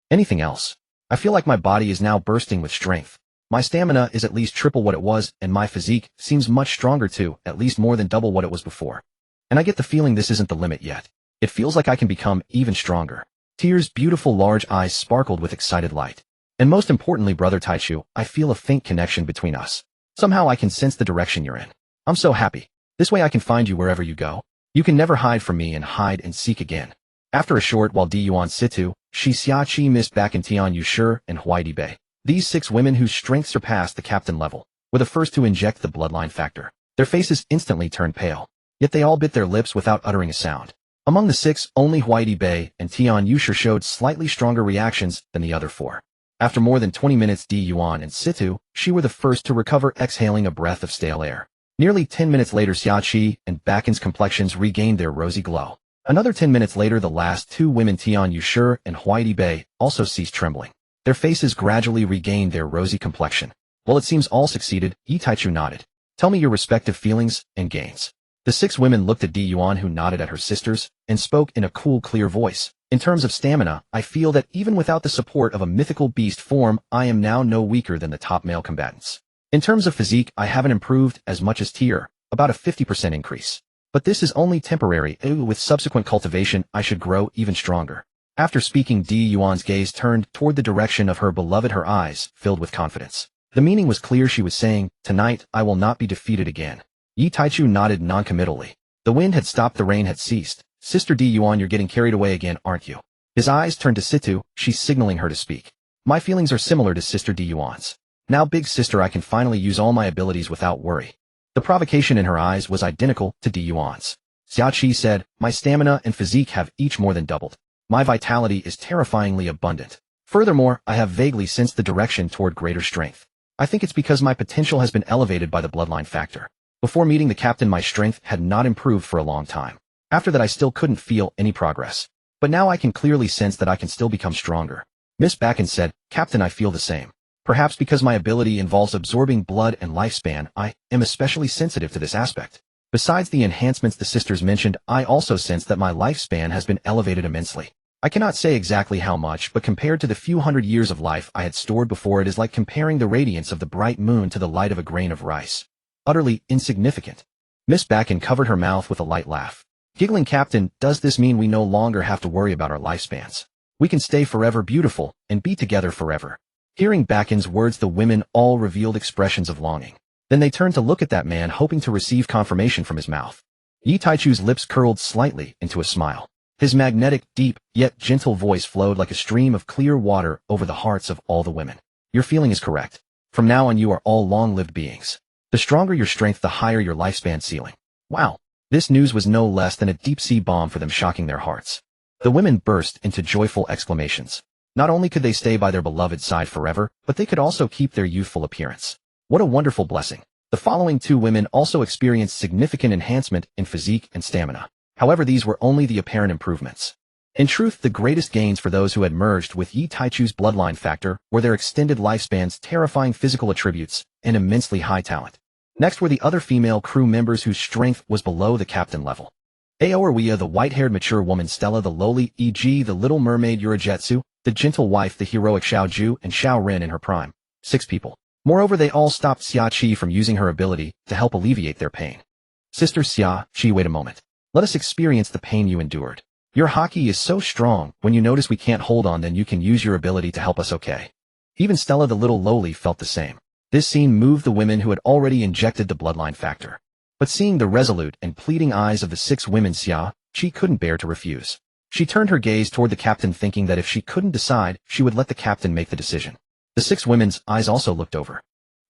Anything else? I feel like my body is now bursting with strength. My stamina is at least triple what it was, and my physique seems much stronger too, at least more than double what it was before. And I get the feeling this isn't the limit yet. It feels like I can become even stronger. Tear's beautiful large eyes sparkled with excited light. And most importantly, brother Taichu, I feel a faint connection between us. Somehow I can sense the direction you're in. I'm so happy. This way I can find you wherever you go. You can never hide from me and hide and seek again. After a short while, Di Yuan, Situ, Shi Xiachi, Miss Back, and Tian Yushur, and Huaidi Bei. These 6 women whose strength surpassed the captain level were the first to inject the bloodline factor. Their faces instantly turned pale. Yet they all bit their lips without uttering a sound. Among the 6, only Huaidi Bei and Tian Yushur showed slightly stronger reactions than the other 4. After more than 20 minutes, Di Yuan and Situ, she were the first to recover, exhaling a breath of stale air. Nearly 10 minutes later, Xiachi and Bacon's complexions regained their rosy glow. Another 10 minutes later, the last 2 women, Tian Yushur and Huaidi Bei, also ceased trembling. Their faces gradually regained their rosy complexion. Well, it seems all succeeded. Yi Taichu nodded. Tell me your respective feelings and gains. The 6 women looked at Di Yuan, who nodded at her sisters, and spoke in a cool, clear voice. In terms of stamina, I feel that even without the support of a mythical beast form, I am now no weaker than the top male combatants. In terms of physique, I haven't improved as much as Tear, about a 50% increase. But this is only temporary. With subsequent cultivation, I should grow even stronger. After speaking, Di Yuan's gaze turned toward the direction of her beloved, her eyes filled with confidence. The meaning was clear. She was saying, tonight, I will not be defeated again. Yi Taichu nodded noncommittally. The wind had stopped, the rain had ceased. Sister Di Yuan, you're getting carried away again, aren't you? His eyes turned to Situ, she's signaling her to speak. My feelings are similar to Sister Di Yuan's. Now, big sister, I can finally use all my abilities without worry. The provocation in her eyes was identical to Di Yuan's. Xiachi said, my stamina and physique have each more than doubled. My vitality is terrifyingly abundant. Furthermore, I have vaguely sensed the direction toward greater strength. I think it's because my potential has been elevated by the bloodline factor. Before meeting the captain, my strength had not improved for a long time. After that, I still couldn't feel any progress. But now I can clearly sense that I can still become stronger. Miss Backen said, Captain, I feel the same. Perhaps because my ability involves absorbing blood and lifespan, I am especially sensitive to this aspect. Besides the enhancements the sisters mentioned, I also sense that my lifespan has been elevated immensely. I cannot say exactly how much, but compared to the few hundred years of life I had stored before, it is like comparing the radiance of the bright moon to the light of a grain of rice. Utterly insignificant. Miss Backen covered her mouth with a light laugh. Giggling, Captain, does this mean we no longer have to worry about our lifespans? We can stay forever beautiful and be together forever. Hearing Backen's words, the women all revealed expressions of longing. Then they turned to look at that man, hoping to receive confirmation from his mouth. Yi Taichu's lips curled slightly into a smile. His magnetic, deep, yet gentle voice flowed like a stream of clear water over the hearts of all the women. Your feeling is correct. From now on you are all long-lived beings. The stronger your strength, the higher your lifespan ceiling. Wow. This news was no less than a deep-sea bomb for them, shocking their hearts. The women burst into joyful exclamations. Not only could they stay by their beloved's side forever, but they could also keep their youthful appearance. What a wonderful blessing. The following two women also experienced significant enhancement in physique and stamina. However, these were only the apparent improvements. In truth, the greatest gains for those who had merged with Yi Taichu's bloodline factor were their extended lifespans, terrifying physical attributes, and immensely high talent. Next were the other female crew members whose strength was below the captain level. Aoruia, the white-haired mature woman, Stella the lowly, e.g. the Little Mermaid Urajetsu, the gentle wife, the heroic Xiaoju, and Xiao Ren in her prime. 6 people. Moreover, they all stopped Xia Qi from using her ability to help alleviate their pain. Sister Xia Qi, wait a moment. Let us experience the pain you endured. Your haki is so strong, when you notice we can't hold on, then you can use your ability to help us, okay? Even Stella the little lowly felt the same. This scene moved the women who had already injected the bloodline factor. But seeing the resolute and pleading eyes of the 6 women, Xia Qi couldn't bear to refuse. She turned her gaze toward the captain, thinking that if she couldn't decide, she would let the captain make the decision. The 6 women's eyes also looked over.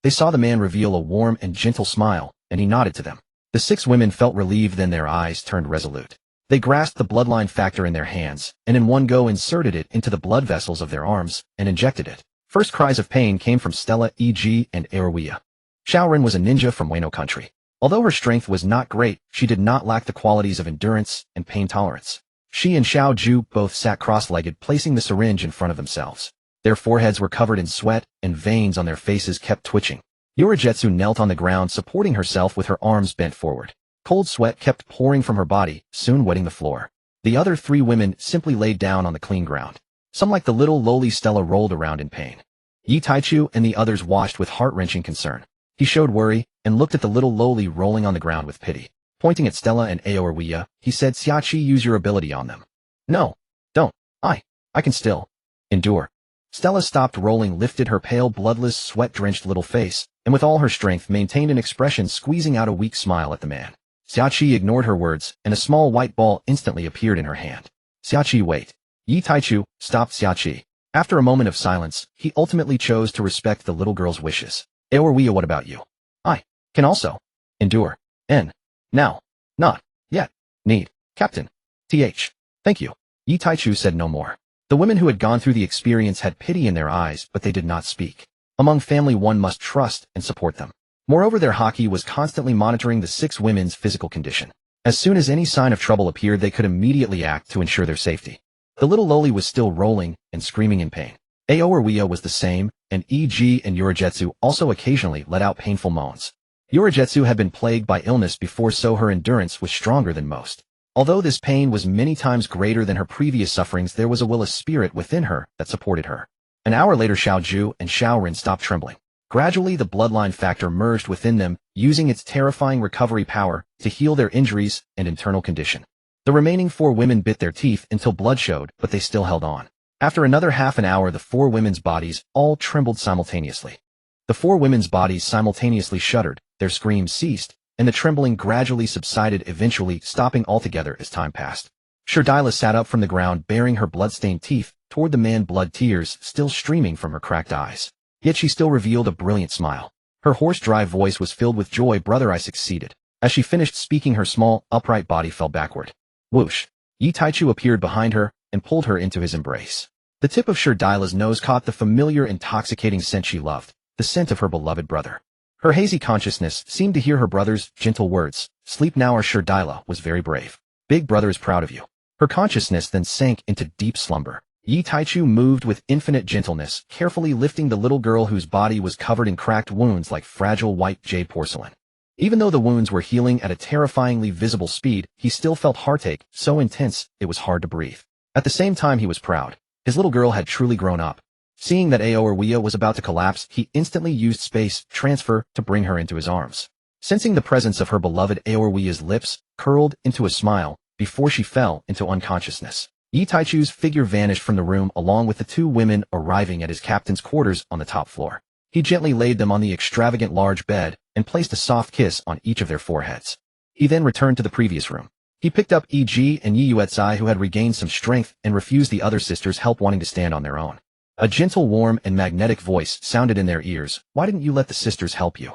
They saw the man reveal a warm and gentle smile, and he nodded to them. The 6 women felt relieved, then their eyes turned resolute. They grasped the bloodline factor in their hands, and in one go inserted it into the blood vessels of their arms, and injected it. First cries of pain came from Stella, E.G. and Aoruia. Xiaoren was a ninja from Wano country. Although her strength was not great, she did not lack the qualities of endurance and pain tolerance. She and Xiaoju both sat cross-legged, placing the syringe in front of themselves. Their foreheads were covered in sweat, and veins on their faces kept twitching. Urajetsu knelt on the ground, supporting herself with her arms bent forward. Cold sweat kept pouring from her body, soon wetting the floor. The other 3 women simply laid down on the clean ground. Some, like the little lowly Stella, rolled around in pain. Yi Taichu and the others watched with heart-wrenching concern. He showed worry, and looked at the little lowly rolling on the ground with pity. Pointing at Stella and Aoruia, he said, Xia Qi, use your ability on them. No. Don't. I can still endure. Stella stopped rolling, lifted her pale, bloodless, sweat-drenched little face, and with all her strength maintained an expression, squeezing out a weak smile at the man. Xia Qi ignored her words, and a small white ball instantly appeared in her hand. Xia Qi, wait. Yi Taichu stopped Xia Qi. After a moment of silence, he ultimately chose to respect the little girl's wishes. Aoruia, what about you? I can also endure. Now. Not yet. Need. Captain. Thank you. Yi Taichu said no more. The women who had gone through the experience had pity in their eyes, but they did not speak. Among family, one must trust and support them. Moreover, their haki was constantly monitoring the 6 women's physical condition. As soon as any sign of trouble appeared, they could immediately act to ensure their safety. The little lowly was still rolling and screaming in pain. Aoruia was the same, and E.G. and Urajetsu also occasionally let out painful moans. Urajetsu had been plagued by illness before, so her endurance was stronger than most. Although this pain was many times greater than her previous sufferings, there was a will, a spirit within her that supported her. An hour later, Xiaoju and Xiaoren stopped trembling. Gradually, the bloodline factor merged within them, using its terrifying recovery power to heal their injuries and internal condition. The remaining 4 women bit their teeth until blood showed, but they still held on. After another half an hour, the 4 women's bodies all trembled simultaneously. The 4 women's bodies simultaneously shuddered, their screams ceased, and the trembling gradually subsided, eventually stopping altogether as time passed. Sherdila sat up from the ground, baring her blood-stained teeth toward the man, blood tears still streaming from her cracked eyes. Yet she still revealed a brilliant smile. Her hoarse, dry voice was filled with joy. Brother, I succeeded. As she finished speaking, her small, upright body fell backward. Whoosh! Yi Taichu appeared behind her and pulled her into his embrace. The tip of Sherdila's nose caught the familiar, intoxicating scent she loved, the scent of her beloved brother. Her hazy consciousness seemed to hear her brother's gentle words. Sleep now, or Sherdila was very brave. Big brother is proud of you. Her consciousness then sank into deep slumber. Yi Taichu moved with infinite gentleness, carefully lifting the little girl whose body was covered in cracked wounds like fragile white jade porcelain. Even though the wounds were healing at a terrifyingly visible speed, he still felt heartache, so intense it was hard to breathe. At the same time, he was proud. His little girl had truly grown up. Seeing that Aoruia was about to collapse, he instantly used space transfer to bring her into his arms. Sensing the presence of her beloved, Aoruia's lips curled into a smile before she fell into unconsciousness. Yi Taichu's figure vanished from the room along with the 2 women arriving at his captain's quarters on the top floor. He gently laid them on the extravagant large bed and placed a soft kiss on each of their foreheads. He then returned to the previous room. He picked up E.G. and Yiyuetzai, who had regained some strength and refused the other sisters' help, wanting to stand on their own. A gentle, warm, and magnetic voice sounded in their ears. Why didn't you let the sisters help you?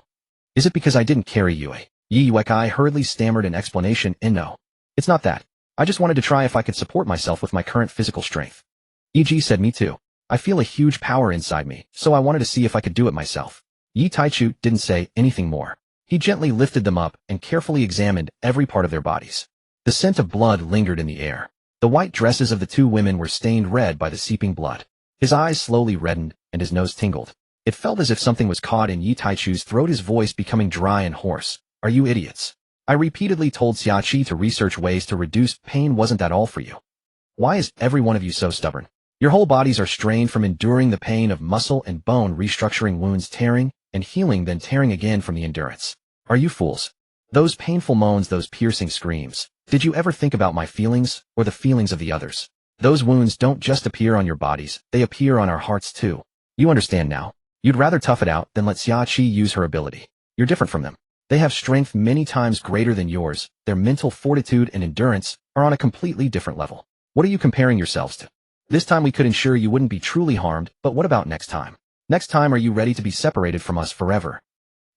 Is it because I didn't carry you? Yiyuetzai hurriedly stammered an explanation. No. It's not that. I just wanted to try if I could support myself with my current physical strength. E.G. said, me too. I feel a huge power inside me, so I wanted to see if I could do it myself. Yi Taichu didn't say anything more. He gently lifted them up and carefully examined every part of their bodies. The scent of blood lingered in the air. The white dresses of the two women were stained red by the seeping blood. His eyes slowly reddened and his nose tingled. It felt as if something was caught in Yi Taichu's throat, his voice becoming dry and hoarse. Are you idiots? I repeatedly told Xiaoqi to research ways to reduce pain. Wasn't that all for you? Why is every one of you so stubborn? Your whole bodies are strained from enduring the pain of muscle and bone, restructuring wounds, tearing and healing, then tearing again from the endurance. Are you fools? Those painful moans, those piercing screams. Did you ever think about my feelings or the feelings of the others? Those wounds don't just appear on your bodies, they appear on our hearts too. You understand now? You'd rather tough it out than let Xiaoqi use her ability. You're different from them. They have strength many times greater than yours. Their mental fortitude and endurance are on a completely different level. What are you comparing yourselves to? This time we could ensure you wouldn't be truly harmed, but what about next time? Next time, are you ready to be separated from us forever?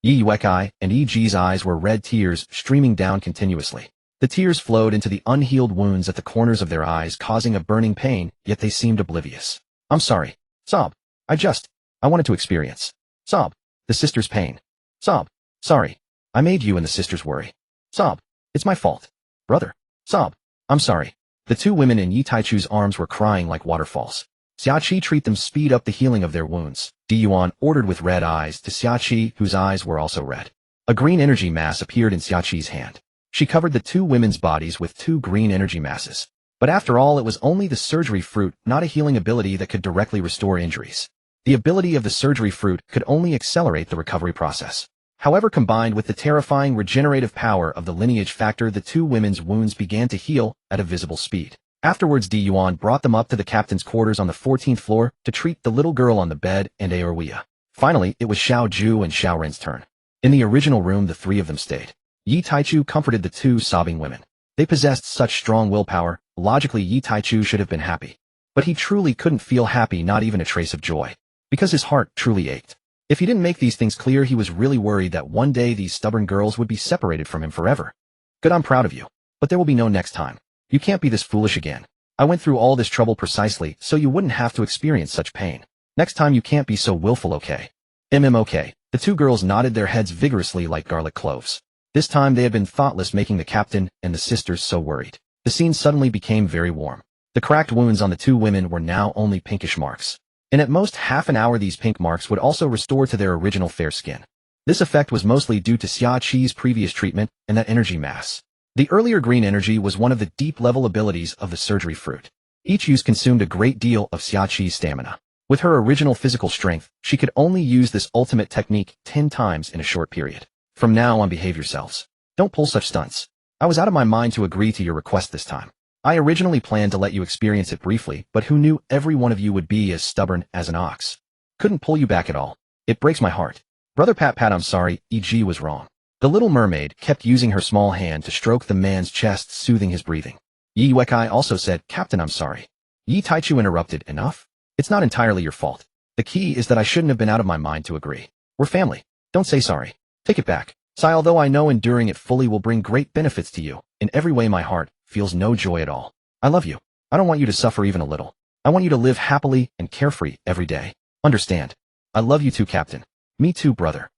Yiyuetzai and E.G.'s eyes were red, tears streaming down continuously. The tears flowed into the unhealed wounds at the corners of their eyes, causing a burning pain, yet they seemed oblivious. I'm sorry. Sob. I wanted to experience. Sob. The sister's pain. Sob. Sorry. I made you and the sisters worry. Sob. It's my fault. Brother. Sob. I'm sorry. The two women in Yi Taichu's arms were crying like waterfalls. Xiaoqi, treat them, speed up the healing of their wounds. Yuan ordered with red eyes to Xiaoqi, whose eyes were also red. A green energy mass appeared in Xiaoqi's hand. She covered the two women's bodies with two green energy masses. But after all, it was only the surgery fruit, not a healing ability that could directly restore injuries. The ability of the surgery fruit could only accelerate the recovery process. However, combined with the terrifying regenerative power of the lineage factor, the two women's wounds began to heal at a visible speed. Afterwards, Yuan brought them up to the captain's quarters on the 14th floor to treat the little girl on the bed and Aoruia. Finally, it was Xiao Ju and Xiao Ren's turn. In the original room, the three of them stayed. Yi Taichu comforted the two sobbing women. They possessed such strong willpower. Logically, Yi Taichu should have been happy. But he truly couldn't feel happy, not even a trace of joy. Because his heart truly ached. If he didn't make these things clear, he was really worried that one day these stubborn girls would be separated from him forever. Good, I'm proud of you. But there will be no next time. You can't be this foolish again. I went through all this trouble precisely so you wouldn't have to experience such pain. Next time you can't be so willful, okay? Okay. The two girls nodded their heads vigorously like garlic cloves. This time they had been thoughtless, making the captain and the sisters so worried. The scene suddenly became very warm. The cracked wounds on the two women were now only pinkish marks. And at most half an hour these pink marks would also restore to their original fair skin. This effect was mostly due to Xiaoqi's previous treatment and that energy mass. The earlier green energy was one of the deep-level abilities of the surgery fruit. Each use consumed a great deal of Xiaoqi's stamina. With her original physical strength, she could only use this ultimate technique 10 times in a short period. From now on, behave yourselves. Don't pull such stunts. I was out of my mind to agree to your request this time. I originally planned to let you experience it briefly, but who knew every one of you would be as stubborn as an ox? Couldn't pull you back at all. It breaks my heart. Brother Pat, I'm sorry, E.G. was wrong. The little mermaid kept using her small hand to stroke the man's chest, soothing his breathing. Yi Wekai also said, Captain, I'm sorry. Yi Taichu interrupted, enough? It's not entirely your fault. The key is that I shouldn't have been out of my mind to agree. We're family. Don't say sorry. Take it back. Sai, although I know enduring it fully will bring great benefits to you, in every way my heart feels no joy at all. I love you. I don't want you to suffer even a little. I want you to live happily and carefree every day. Understand? I love you too, Captain. Me too, brother.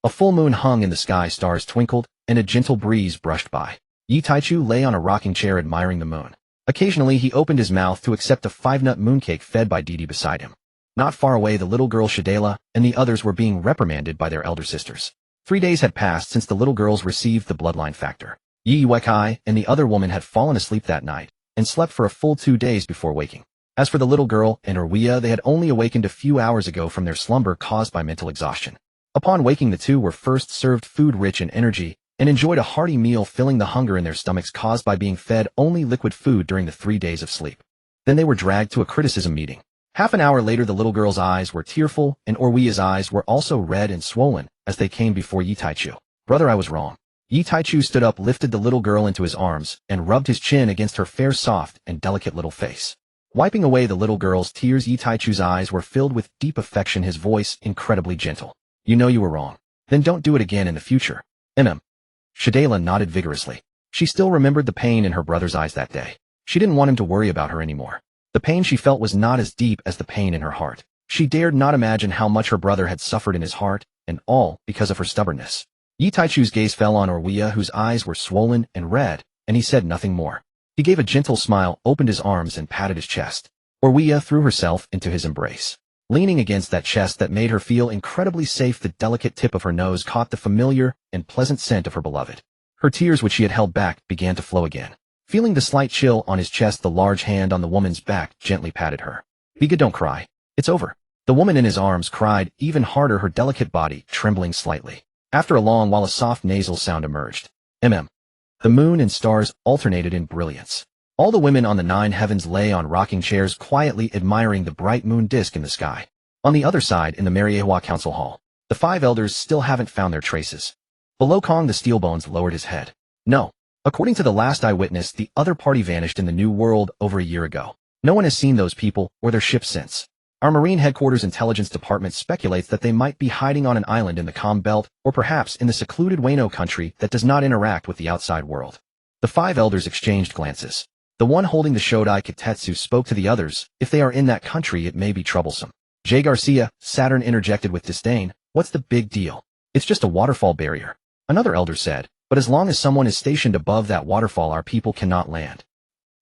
A full moon hung in the sky, stars twinkled, and a gentle breeze brushed by. Yi Taichu lay on a rocking chair admiring the moon. Occasionally he opened his mouth to accept a 5-nut mooncake fed by Didi beside him. Not far away, the little girl Shadela and the others were being reprimanded by their elder sisters. 3 days had passed since the little girls received the bloodline factor. Yi Wekai and the other woman had fallen asleep that night, and slept for a full 2 days before waking. As for the little girl and Erwia, they had only awakened a few hours ago from their slumber caused by mental exhaustion. Upon waking, the two were first served food rich in energy, and enjoyed a hearty meal, filling the hunger in their stomachs caused by being fed only liquid food during the 3 days of sleep. Then they were dragged to a criticism meeting. Half an hour later, the little girl's eyes were tearful, and Orwia's eyes were also red and swollen as they came before Yi Taichu. Brother, I was wrong. Yi Taichu stood up, lifted the little girl into his arms, and rubbed his chin against her fair, soft, and delicate little face. Wiping away the little girl's tears, Yi Taichu's eyes were filled with deep affection, his voice incredibly gentle. You know you were wrong. Then don't do it again in the future. Shadela nodded vigorously. She still remembered the pain in her brother's eyes that day. She didn't want him to worry about her anymore. The pain she felt was not as deep as the pain in her heart. She dared not imagine how much her brother had suffered in his heart, and all because of her stubbornness. Yi Taichu's gaze fell on Orwia, whose eyes were swollen and red, and he said nothing more. He gave a gentle smile, opened his arms, and patted his chest. Orwia threw herself into his embrace. Leaning against that chest that made her feel incredibly safe, the delicate tip of her nose caught the familiar and pleasant scent of her beloved. Her tears, which she had held back, began to flow again. Feeling the slight chill on his chest, the large hand on the woman's back gently patted her. Biga, don't cry. It's over. The woman in his arms cried even harder, her delicate body trembling slightly. After a long while, a soft nasal sound emerged. The moon and stars alternated in brilliance. All the women on the 9 heavens lay on rocking chairs, quietly admiring the bright moon disk in the sky. On the other side, in the Mariehua Council Hall, the 5 elders still haven't found their traces. Below, Kong the Steelbones lowered his head. No. According to the last eyewitness, the other party vanished in the New World over a year ago. No one has seen those people or their ship since. Our Marine Headquarters Intelligence Department speculates that they might be hiding on an island in the Calm Belt, or perhaps in the secluded Wano country that does not interact with the outside world. The 5 elders exchanged glances. The one holding the Shodai Kitetsu spoke to the others. If they are in that country, it may be troublesome. Jay Garcia, Saturn interjected with disdain. What's the big deal? It's just a waterfall barrier. Another elder said, but as long as someone is stationed above that waterfall, our people cannot land.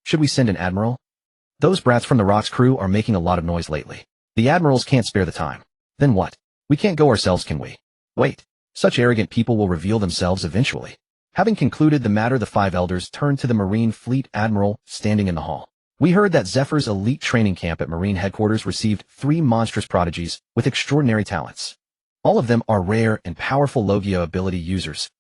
Should we send an admiral? Those brats from the Rocks crew are making a lot of noise lately. The admirals can't spare the time. Then what? We can't go ourselves, can we? Wait. Such arrogant people will reveal themselves eventually. Having concluded the matter, the 5 elders turned to the Marine Fleet Admiral standing in the hall. We heard that Zephyr's elite training camp at Marine Headquarters received 3 monstrous prodigies with extraordinary talents. All of them are rare and powerful Logia ability users.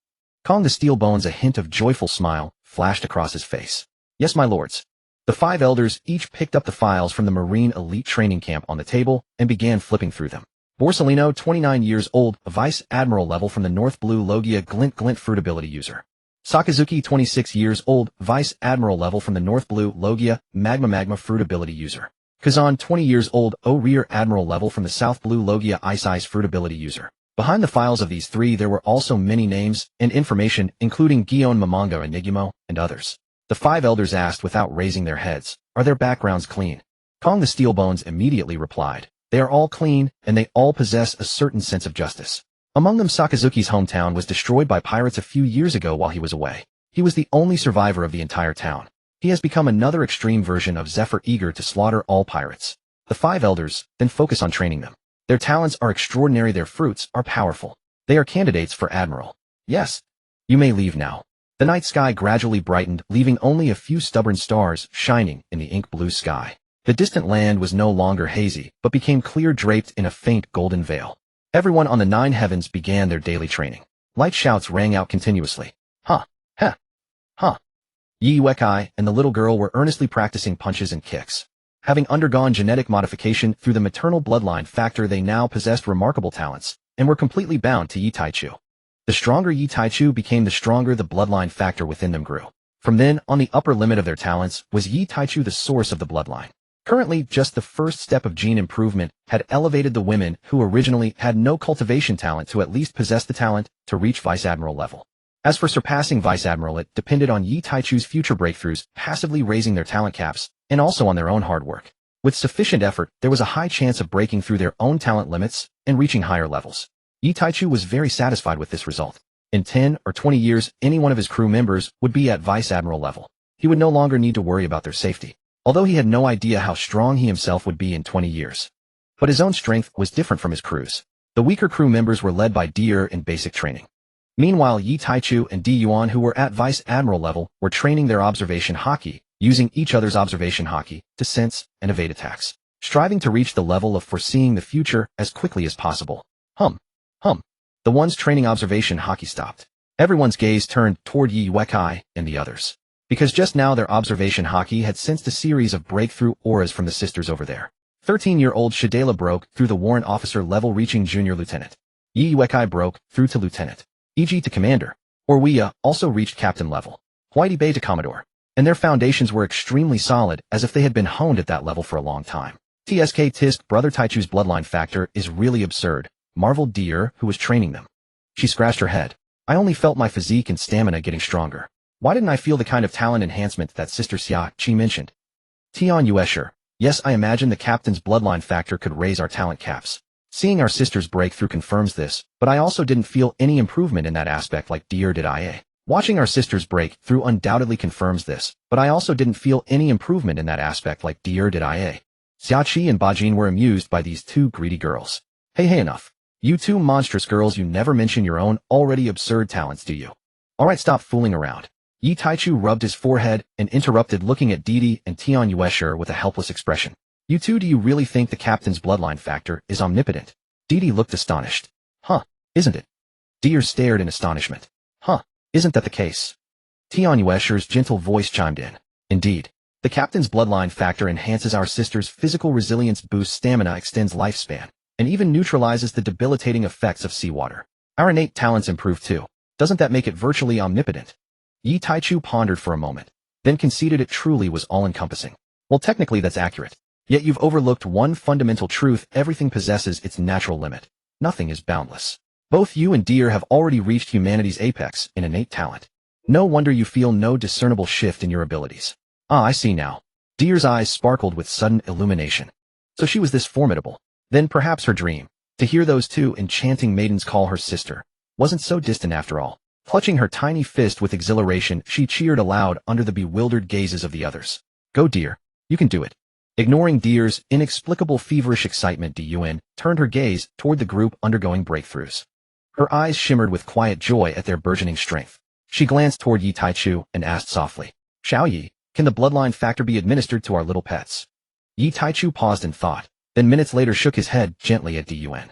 Kong the Steelbones, a hint of joyful smile, flashed across his face. Yes, my lords. The 5 elders each picked up the files from the Marine Elite Training Camp on the table and began flipping through them. Borsellino, 29 years old, a Vice Admiral level from the North Blue Logia Glint Glint Fruit ability user. Sakazuki, 26 years old, Vice Admiral level from the North Blue Logia Magma Magma Fruit ability user. Kazan, 20 years old, Rear Admiral level from the South Blue Logia Ice Ice Fruit ability user. Behind the files of these 3 there were also many names and information, including Gion, Momonga, Enigmo, and others. The 5 elders asked without raising their heads, are their backgrounds clean? Kong the Steelbones immediately replied, they are all clean, and they all possess a certain sense of justice. Among them, Sakazuki's hometown was destroyed by pirates a few years ago while he was away. He was the only survivor of the entire town. He has become another extreme version of Zephyr, eager to slaughter all pirates. The 5 elders then focus on training them. Their talents are extraordinary, their fruits are powerful. They are candidates for Admiral. Yes. You may leave now. The night sky gradually brightened, leaving only a few stubborn stars shining in the ink-blue sky. The distant land was no longer hazy, but became clear, draped in a faint golden veil. Everyone on the 9 heavens began their daily training. Light shouts rang out continuously. Huh. Heh. Huh. Yi Wekai and the little girl were earnestly practicing punches and kicks. Having undergone genetic modification through the maternal bloodline factor, they now possessed remarkable talents, and were completely bound to Yi Taichu. The stronger Yi Taichu became, the stronger the bloodline factor within them grew. From then on, the upper limit of their talents was Yi Taichu, the source of the bloodline. Currently, just the first step of gene improvement had elevated the women who originally had no cultivation talent to at least possess the talent to reach Vice Admiral level. As for surpassing Vice Admiral, it depended on Yi Taichu's future breakthroughs, passively raising their talent caps, and also on their own hard work. With sufficient effort, there was a high chance of breaking through their own talent limits and reaching higher levels. Yi Taichu was very satisfied with this result. In 10 or 20 years, any one of his crew members would be at Vice Admiral level. He would no longer need to worry about their safety, although he had no idea how strong he himself would be in 20 years. But his own strength was different from his crew's. The weaker crew members were led by Dier in basic training. Meanwhile, Yi Taichu and Di Yuan, who were at Vice Admiral level, were training their observation haki, using each other's observation haki to sense and evade attacks, striving to reach the level of foreseeing the future as quickly as possible. The ones training observation haki stopped. Everyone's gaze turned toward Yi Wekai and the others, because just now their observation haki had sensed a series of breakthrough auras from the sisters over there. 13-year-old Shadela broke through the warrant officer level, reaching junior lieutenant. Yi Wekai broke through to lieutenant, e.g. to commander. Orwea also reached captain level. Whitey Bay to Commodore. And their foundations were extremely solid, as if they had been honed at that level for a long time. TSK Tisk Brother Taichu's bloodline factor is really absurd, marveled Deer, who was training them. She scratched her head. I only felt my physique and stamina getting stronger. Why didn't I feel the kind of talent enhancement that Sister Xia Qi mentioned? Tian Yuesher. Yes, I imagine the captain's bloodline factor could raise our talent caps. Seeing our sister's breakthrough confirms this, but I also didn't feel any improvement in that aspect like Deer did I. Watching our sister's breakthrough undoubtedly confirms this, but I also didn't feel any improvement in that aspect like Deer did I. Xiaoqi and Bajin were amused by these two greedy girls. Hey enough. You two monstrous girls, you never mention your own already absurd talents, do you? Alright, stop fooling around. Yi Taichu rubbed his forehead and interrupted, looking at Didi and Tian Yuesher with a helpless expression. You two, do you really think the captain's bloodline factor is omnipotent? Didi looked astonished. Huh, isn't it? Deer stared in astonishment. Huh, isn't that the case? Tian Yuesher's gentle voice chimed in. Indeed. The captain's bloodline factor enhances our sister's physical resilience, boosts stamina, extends lifespan, and even neutralizes the debilitating effects of seawater. Our innate talents improve too. Doesn't that make it virtually omnipotent? Yi Taichu pondered for a moment, then conceded it truly was all-encompassing. Well, technically that's accurate. Yet you've overlooked one fundamental truth: everything possesses its natural limit. Nothing is boundless. Both you and Deer have already reached humanity's apex in innate talent. No wonder you feel no discernible shift in your abilities. Ah, I see now. Deer's eyes sparkled with sudden illumination. So she was this formidable. Then perhaps her dream, to hear those two enchanting maidens call her sister, wasn't so distant after all. Clutching her tiny fist with exhilaration, she cheered aloud under the bewildered gazes of the others. Go, Deer. You can do it. Ignoring Deer's inexplicable feverish excitement, Di Yuan turned her gaze toward the group undergoing breakthroughs. Her eyes shimmered with quiet joy at their burgeoning strength. She glanced toward Yi Taichu and asked softly, Xiao Yi, can the bloodline factor be administered to our little pets? Yi Taichu paused in thought, then minutes later shook his head gently at Di Yuan.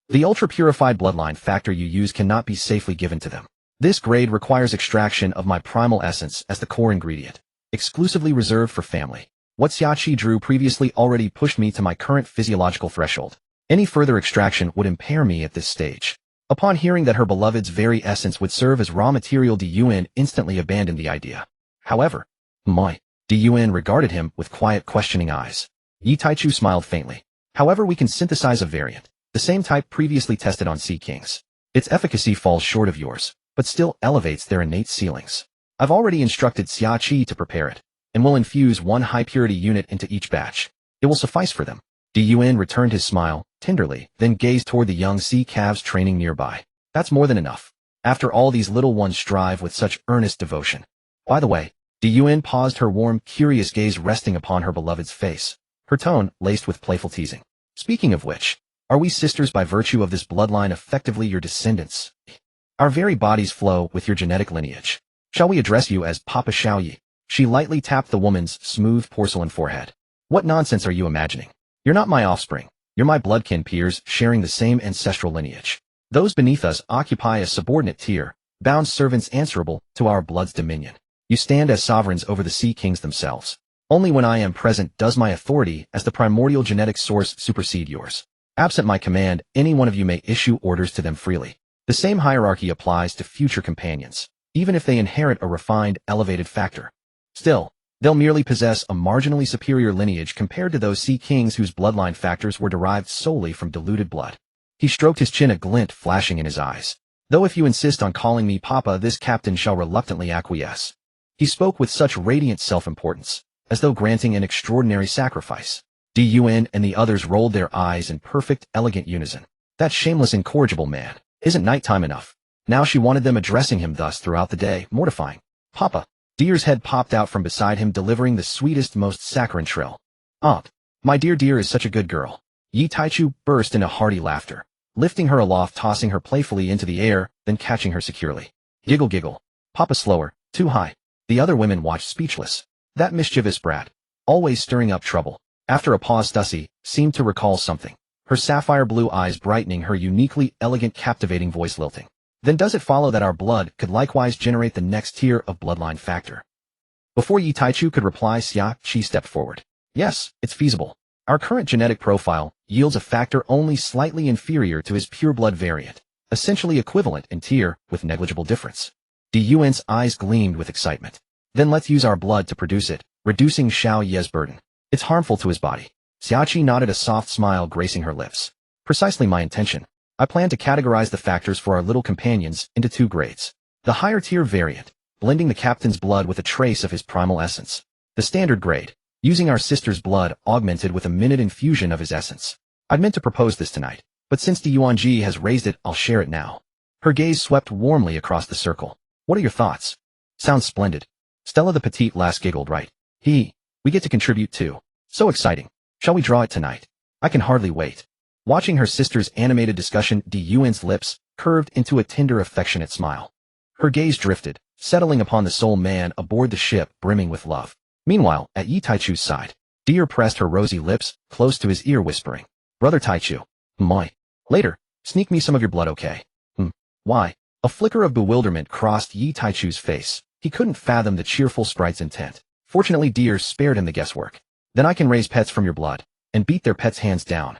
The ultra-purified bloodline factor you use cannot be safely given to them. This grade requires extraction of my primal essence as the core ingredient, exclusively reserved for family. What Xiaoqi drew previously already pushed me to my current physiological threshold. Any further extraction would impair me at this stage. Upon hearing that her beloved's very essence would serve as raw material, Di Yuan instantly abandoned the idea. However, Di Yuan regarded him with quiet, questioning eyes. Yi Taichu smiled faintly. However, we can synthesize a variant, the same type previously tested on Sea Kings. Its efficacy falls short of yours, but still elevates their innate ceilings. I've already instructed Xiaoqi to prepare it, and will infuse one high-purity unit into each batch. It will suffice for them. Di Yuan returned his smile, tenderly, then gazed toward the young sea calves training nearby. That's more than enough. After all, these little ones strive with such earnest devotion. By the way, Di Yuan paused, her warm, curious gaze resting upon her beloved's face, her tone laced with playful teasing. Speaking of which, are we sisters by virtue of this bloodline, effectively your descendants? Our very bodies flow with your genetic lineage. Shall we address you as Papa Xiaoyi? She lightly tapped the woman's smooth porcelain forehead. What nonsense are you imagining? You're not my offspring. You're my bloodkin peers, sharing the same ancestral lineage. Those beneath us occupy a subordinate tier, bound servants answerable to our blood's dominion. You stand as sovereigns over the Sea Kings themselves. Only when I am present does my authority as the primordial genetic source supersede yours. Absent my command, any one of you may issue orders to them freely. The same hierarchy applies to future companions, even if they inherit a refined, elevated factor. Still, they'll merely possess a marginally superior lineage compared to those Sea Kings whose bloodline factors were derived solely from diluted blood. He stroked his chin, a glint flashing in his eyes. Though if you insist on calling me Papa, this captain shall reluctantly acquiesce. He spoke with such radiant self-importance, as though granting an extraordinary sacrifice. Di Yuan and the others rolled their eyes in perfect, elegant unison. That shameless, incorrigible man. Isn't nighttime enough? Now she wanted them addressing him thus throughout the day, mortifying. Papa. Deer's head popped out from beside him, delivering the sweetest, most saccharine trill. My dear Deer is such a good girl. Yi Taichu burst into hearty laughter, lifting her aloft, tossing her playfully into the air, then catching her securely. Giggle, giggle. Papa, slower, too high. The other women watched speechless. That mischievous brat, always stirring up trouble. After a pause, Stussy seemed to recall something, her sapphire blue eyes brightening, her uniquely elegant, captivating voice lilting. Then does it follow that our blood could likewise generate the next tier of bloodline factor? Before Yi Taichu could reply, Xiaoqi stepped forward. Yes, it's feasible. Our current genetic profile yields a factor only slightly inferior to his pure blood variant, essentially equivalent in tier with negligible difference. Yuan's eyes gleamed with excitement. Then let's use our blood to produce it, reducing Xiao Ye's burden. It's harmful to his body. Xiaoqi nodded, a soft smile gracing her lips. Precisely my intention. I plan to categorize the factors for our little companions into 2 grades. The higher tier variant, blending the captain's blood with a trace of his primal essence. The standard grade, using our sister's blood augmented with a minute infusion of his essence. I'd meant to propose this tonight, but since Yuanji has raised it, I'll share it now. Her gaze swept warmly across the circle. What are your thoughts? Sounds splendid. Stella the petite lass giggled. Right. We get to contribute too. So exciting. Shall we draw it tonight? I can hardly wait. Watching her sister's animated discussion, Yuan's lips curved into a tender, affectionate smile. Her gaze drifted, settling upon the sole man aboard the ship brimming with love. Meanwhile, at Yi Taichu's side, Deer pressed her rosy lips close to his ear, whispering, Brother Taichu. Moi. Later, sneak me some of your blood, okay? Why? A flicker of bewilderment crossed Yi Taichu's face. He couldn't fathom the cheerful sprite's intent. Fortunately, Deer spared him the guesswork. Then I can raise pets from your blood, and beat their pets hands down.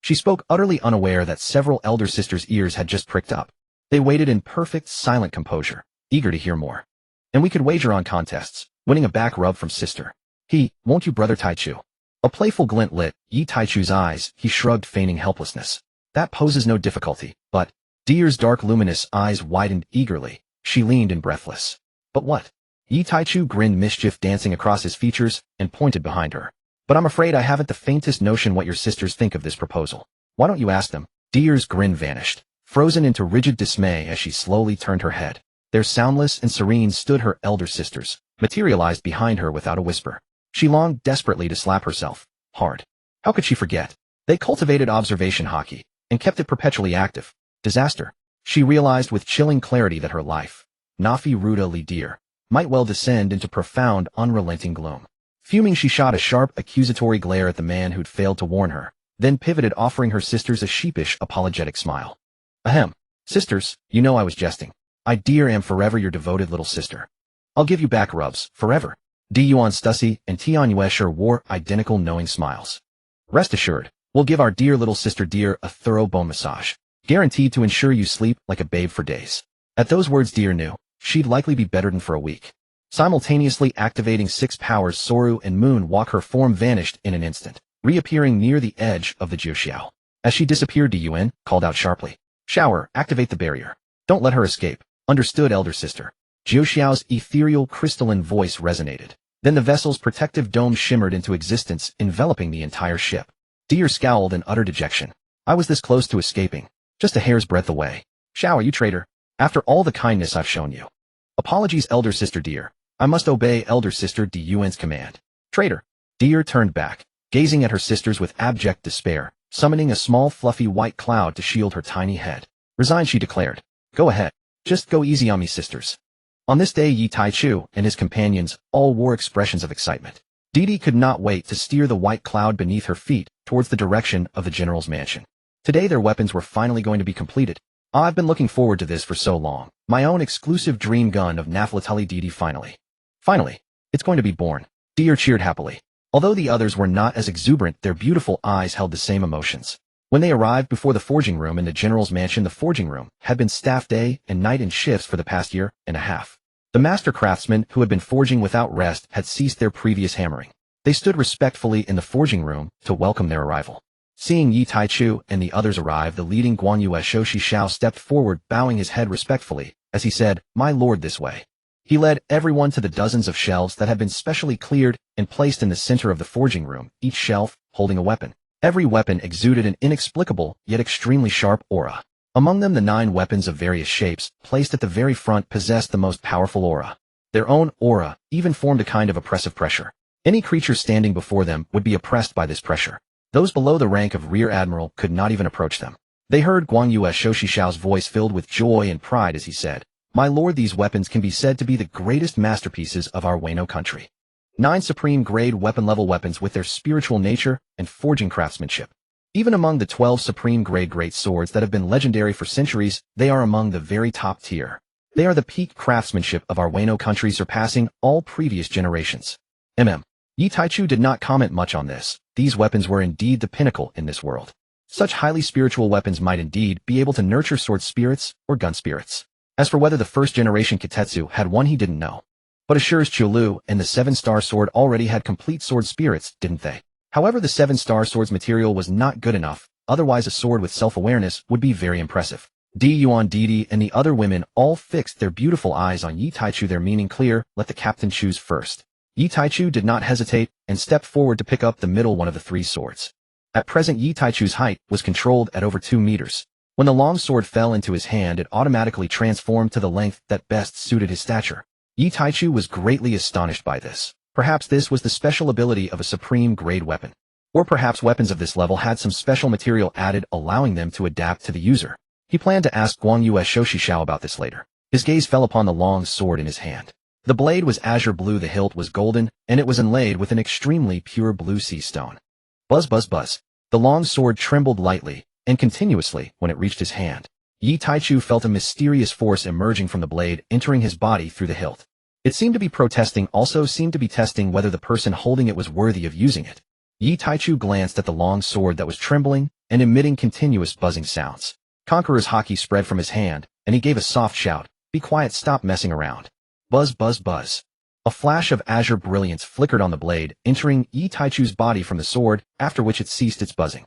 She spoke, utterly unaware that several elder sisters' ears had just pricked up. They waited in perfect, silent composure, eager to hear more. And we could wager on contests, winning a back rub from sister. Won't you, Brother Taichu? A playful glint lit Yi Taichu's eyes. He shrugged, feigning helplessness. That poses no difficulty, but Deer's dark luminous eyes widened eagerly. She leaned in, breathless. But what? Yi Taichu grinned, mischief dancing across his features, and pointed behind her. But I'm afraid I haven't the faintest notion what your sisters think of this proposal. Why don't you ask them? Deer's grin vanished, frozen into rigid dismay as she slowly turned her head. There, soundless and serene, stood her elder sisters, materialized behind her without a whisper. She longed desperately to slap herself hard. How could she forget? They cultivated observation hockey, and kept it perpetually active. Disaster. She realized with chilling clarity that her life, Nafi Ruda Li Deer, might well descend into profound, unrelenting gloom. Fuming, she shot a sharp, accusatory glare at the man who'd failed to warn her, then pivoted, offering her sisters a sheepish, apologetic smile. Ahem. Sisters, you know I was jesting. I, Deer, am forever your devoted little sister. I'll give you back rubs, forever. Yuan Stussy and Tian Yuesher wore identical knowing smiles. Rest assured, we'll give our dear little sister Deer a thorough bone massage, guaranteed to ensure you sleep like a babe for days. At those words, Deer knew she'd likely be bedridden for a week. Simultaneously activating 6 powers, Soru and Moon Walk, her form vanished in an instant, reappearing near the edge of the Jiuxiao. As she disappeared, Yuan called out sharply, Shower, activate the barrier. Don't let her escape. Understood, elder sister. Jiuxiao's ethereal, crystalline voice resonated. Then the vessel's protective dome shimmered into existence, enveloping the entire ship. Deer scowled in utter dejection. I was this close to escaping. Just a hair's breadth away. Shower, you traitor. After all the kindness I've shown you. Apologies, elder sister Deer. I must obey elder sister Yuan's command. Traitor. Deer turned back, gazing at her sisters with abject despair, summoning a small fluffy white cloud to shield her tiny head. Resigned, she declared. Go ahead. Just go easy on me, sisters. On this day, Yi Taichu and his companions all wore expressions of excitement. Didi could not wait to steer the white cloud beneath her feet towards the direction of the general's mansion. Today their weapons were finally going to be completed. I've been looking forward to this for so long. My own exclusive dream gun of Naflatali Didi finally. It's going to be born. Deer cheered happily. Although the others were not as exuberant, their beautiful eyes held the same emotions. When they arrived before the forging room in the general's mansion, the forging room had been staffed day and night in shifts for the past year and a half. The master craftsmen who had been forging without rest had ceased their previous hammering. They stood respectfully in the forging room to welcome their arrival. Seeing Yi Taichu and the others arrive, the leading Guanyue Shoshi Shao stepped forward, bowing his head respectfully, as he said, My lord, this way. He led everyone to the dozens of shelves that had been specially cleared and placed in the center of the forging room, each shelf holding a weapon. Every weapon exuded an inexplicable, yet extremely sharp aura. Among them, the 9 weapons of various shapes, placed at the very front, possessed the most powerful aura. Their own aura even formed a kind of oppressive pressure. Any creature standing before them would be oppressed by this pressure. Those below the rank of Rear Admiral could not even approach them. They heard Guanyue Shoshi Shao's voice filled with joy and pride as he said, My lord, these weapons can be said to be the greatest masterpieces of our Wano country. 9 supreme-grade weapon-level weapons with their spiritual nature and forging craftsmanship. Even among the 12 supreme-grade great swords that have been legendary for centuries, they are among the very top tier. They are the peak craftsmanship of our Wano country, surpassing all previous generations. Yi Taichu did not comment much on this. These weapons were indeed the pinnacle in this world. Such highly spiritual weapons might indeed be able to nurture sword spirits or gun spirits. As for whether the first-generation Kitetsu had one, he didn't know. But assures Chulu and the 7-star sword already had complete sword spirits, didn't they? However, the 7-star sword's material was not good enough, otherwise a sword with self-awareness would be very impressive. Yuan, Didi, and the other women all fixed their beautiful eyes on Yi Taichu, their meaning clear. Let the captain choose first. Yi Taichu did not hesitate and stepped forward to pick up the middle one of the 3 swords. At present, Yi Taichu's height was controlled at over 2 meters. When the long sword fell into his hand, it automatically transformed to the length that best suited his stature. Yi Taichu was greatly astonished by this. Perhaps this was the special ability of a supreme grade weapon. Or perhaps weapons of this level had some special material added, allowing them to adapt to the user. He planned to ask Guangyue Shoshishiao about this later. His gaze fell upon the long sword in his hand. The blade was azure blue, the hilt was golden, and it was inlaid with an extremely pure blue sea stone. Buzz, buzz, buzz. The long sword trembled lightly and continuously when it reached his hand. Yi Taichu felt a mysterious force emerging from the blade, entering his body through the hilt. It seemed to be protesting, also seemed to be testing whether the person holding it was worthy of using it. Yi Taichu glanced at the long sword that was trembling and emitting continuous buzzing sounds. Conqueror's haki spread from his hand, and he gave a soft shout. Be quiet, stop messing around. Buzz, buzz, buzz. A flash of azure brilliance flickered on the blade, entering Yi Taichu's body from the sword, after which it ceased its buzzing.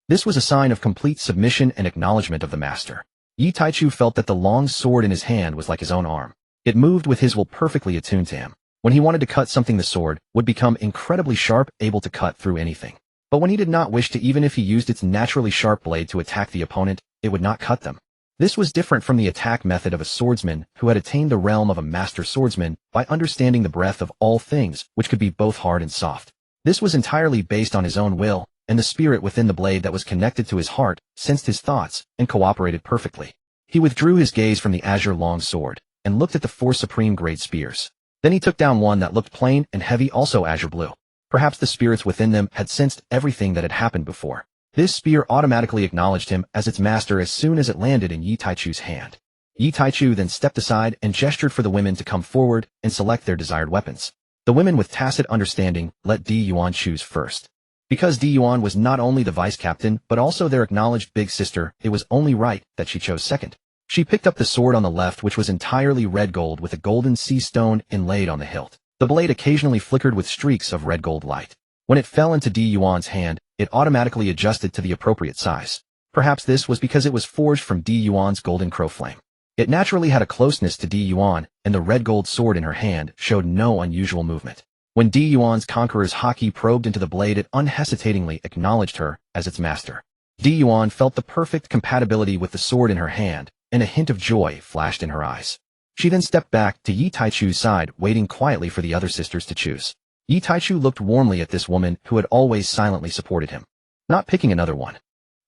This was a sign of complete submission and acknowledgement of the master. Yi Taichu felt that the long sword in his hand was like his own arm. It moved with his will, perfectly attuned to him. When he wanted to cut something, the sword would become incredibly sharp, able to cut through anything. But when he did not wish to, even if he used its naturally sharp blade to attack the opponent, it would not cut them. This was different from the attack method of a swordsman who had attained the realm of a master swordsman by understanding the breadth of all things, which could be both hard and soft. This was entirely based on his own will, and the spirit within the blade that was connected to his heart sensed his thoughts and cooperated perfectly. He withdrew his gaze from the azure long sword and looked at the 4 supreme grade spears. Then he took down one that looked plain and heavy, also azure blue. Perhaps the spirits within them had sensed everything that had happened before. This spear automatically acknowledged him as its master as soon as it landed in Yi Taichu's hand. Yi Taichu then stepped aside and gestured for the women to come forward and select their desired weapons. The women, with tacit understanding, let Yuan choose first. Because Yuan was not only the vice captain but also their acknowledged big sister, it was only right that she chose second. She picked up the sword on the left, which was entirely red gold with a golden sea stone inlaid on the hilt. The blade occasionally flickered with streaks of red gold light. When it fell into Yuan's hand, it automatically adjusted to the appropriate size. Perhaps this was because it was forged from Yuan's golden crow flame. It naturally had a closeness to Yuan, and the red gold sword in her hand showed no unusual movement. When Yuan's conqueror's haki probed into the blade, it unhesitatingly acknowledged her as its master. Yuan felt the perfect compatibility with the sword in her hand, and a hint of joy flashed in her eyes. She then stepped back to Yi Taichu's side, waiting quietly for the other sisters to choose. Yi Taichu looked warmly at this woman who had always silently supported him. Not picking another one.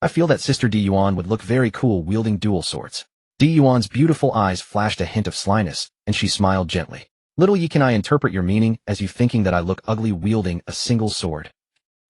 I feel that Sister Yuan would look very cool wielding dual swords. Yuan's beautiful eyes flashed a hint of slyness, and she smiled gently. Little Yi, can I interpret your meaning as you thinking that I look ugly wielding a single sword?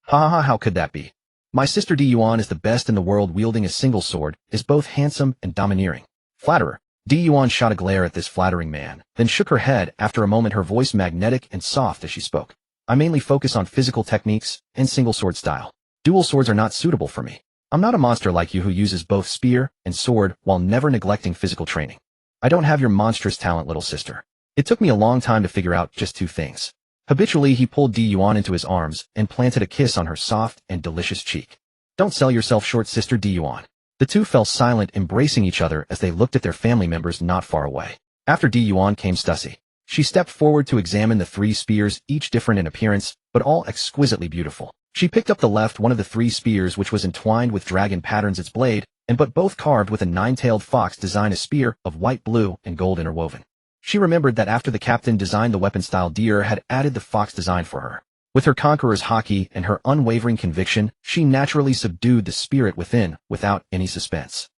Ha ha ha, how could that be? My sister Yuan is the best in the world wielding a single sword, is both handsome and domineering. Flatterer. Yuan shot a glare at this flattering man, then shook her head. After a moment, her voice magnetic and soft as she spoke. I mainly focus on physical techniques and single sword style. Dual swords are not suitable for me. I'm not a monster like you who uses both spear and sword while never neglecting physical training. I don't have your monstrous talent, little sister. It took me a long time to figure out just 2 things. Habitually, he pulled Yuan into his arms and planted a kiss on her soft and delicious cheek. Don't sell yourself short, Sister Yuan. The two fell silent, embracing each other as they looked at their family members not far away. After Yuan came Stussy. She stepped forward to examine the 3 spears, each different in appearance, but all exquisitely beautiful. She picked up the left one of the 3 spears, which was entwined with dragon patterns its blade, and but both carved with a 9-tailed fox design, a spear of white, blue, and gold interwoven. She remembered that after the captain designed the weapon style, Deer had added the fox design for her. With her conqueror's haki and her unwavering conviction, she naturally subdued the spirit within, without any suspense.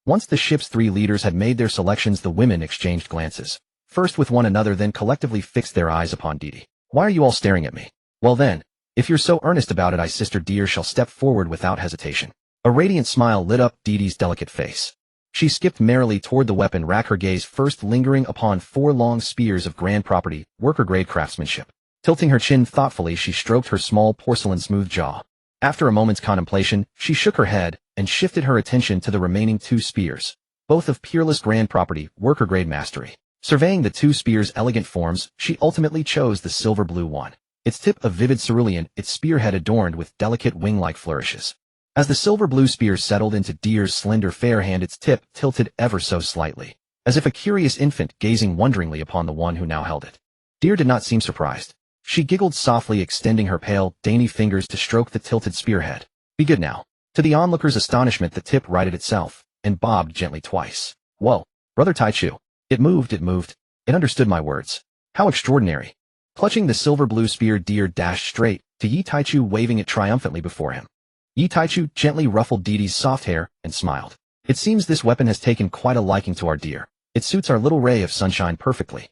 Once the ship's 3 leaders had made their selections, the women exchanged glances. First with one another, then collectively fixed their eyes upon Didi. Why are you all staring at me? Well then, if you're so earnest about it, I, Sister Deer, shall step forward without hesitation. A radiant smile lit up Didi's delicate face. She skipped merrily toward the weapon rack, her gaze first lingering upon 4 long spears of grand property, worker-grade craftsmanship. Tilting her chin thoughtfully, she stroked her small porcelain-smooth jaw. After a moment's contemplation, she shook her head and shifted her attention to the remaining 2 spears, both of peerless grand property, worker-grade mastery. Surveying the 2 spears' elegant forms, she ultimately chose the silver-blue one. Its tip of vivid cerulean, its spearhead adorned with delicate wing-like flourishes. As the silver-blue spear settled into Deer's slender fair hand, its tip tilted ever so slightly, as if a curious infant gazing wonderingly upon the one who now held it. Deer did not seem surprised. She giggled softly, extending her pale, dainty fingers to stroke the tilted spearhead. Be good now. To the onlooker's astonishment, the tip righted itself and bobbed gently twice. Whoa, Brother Taichu. It moved. It understood my words. How extraordinary. Clutching the silver-blue spear, Deer dashed straight to Yi Taichu, waving it triumphantly before him. Yi Taichu gently ruffled Didi's soft hair and smiled. It seems this weapon has taken quite a liking to our dear. It suits our little ray of sunshine perfectly.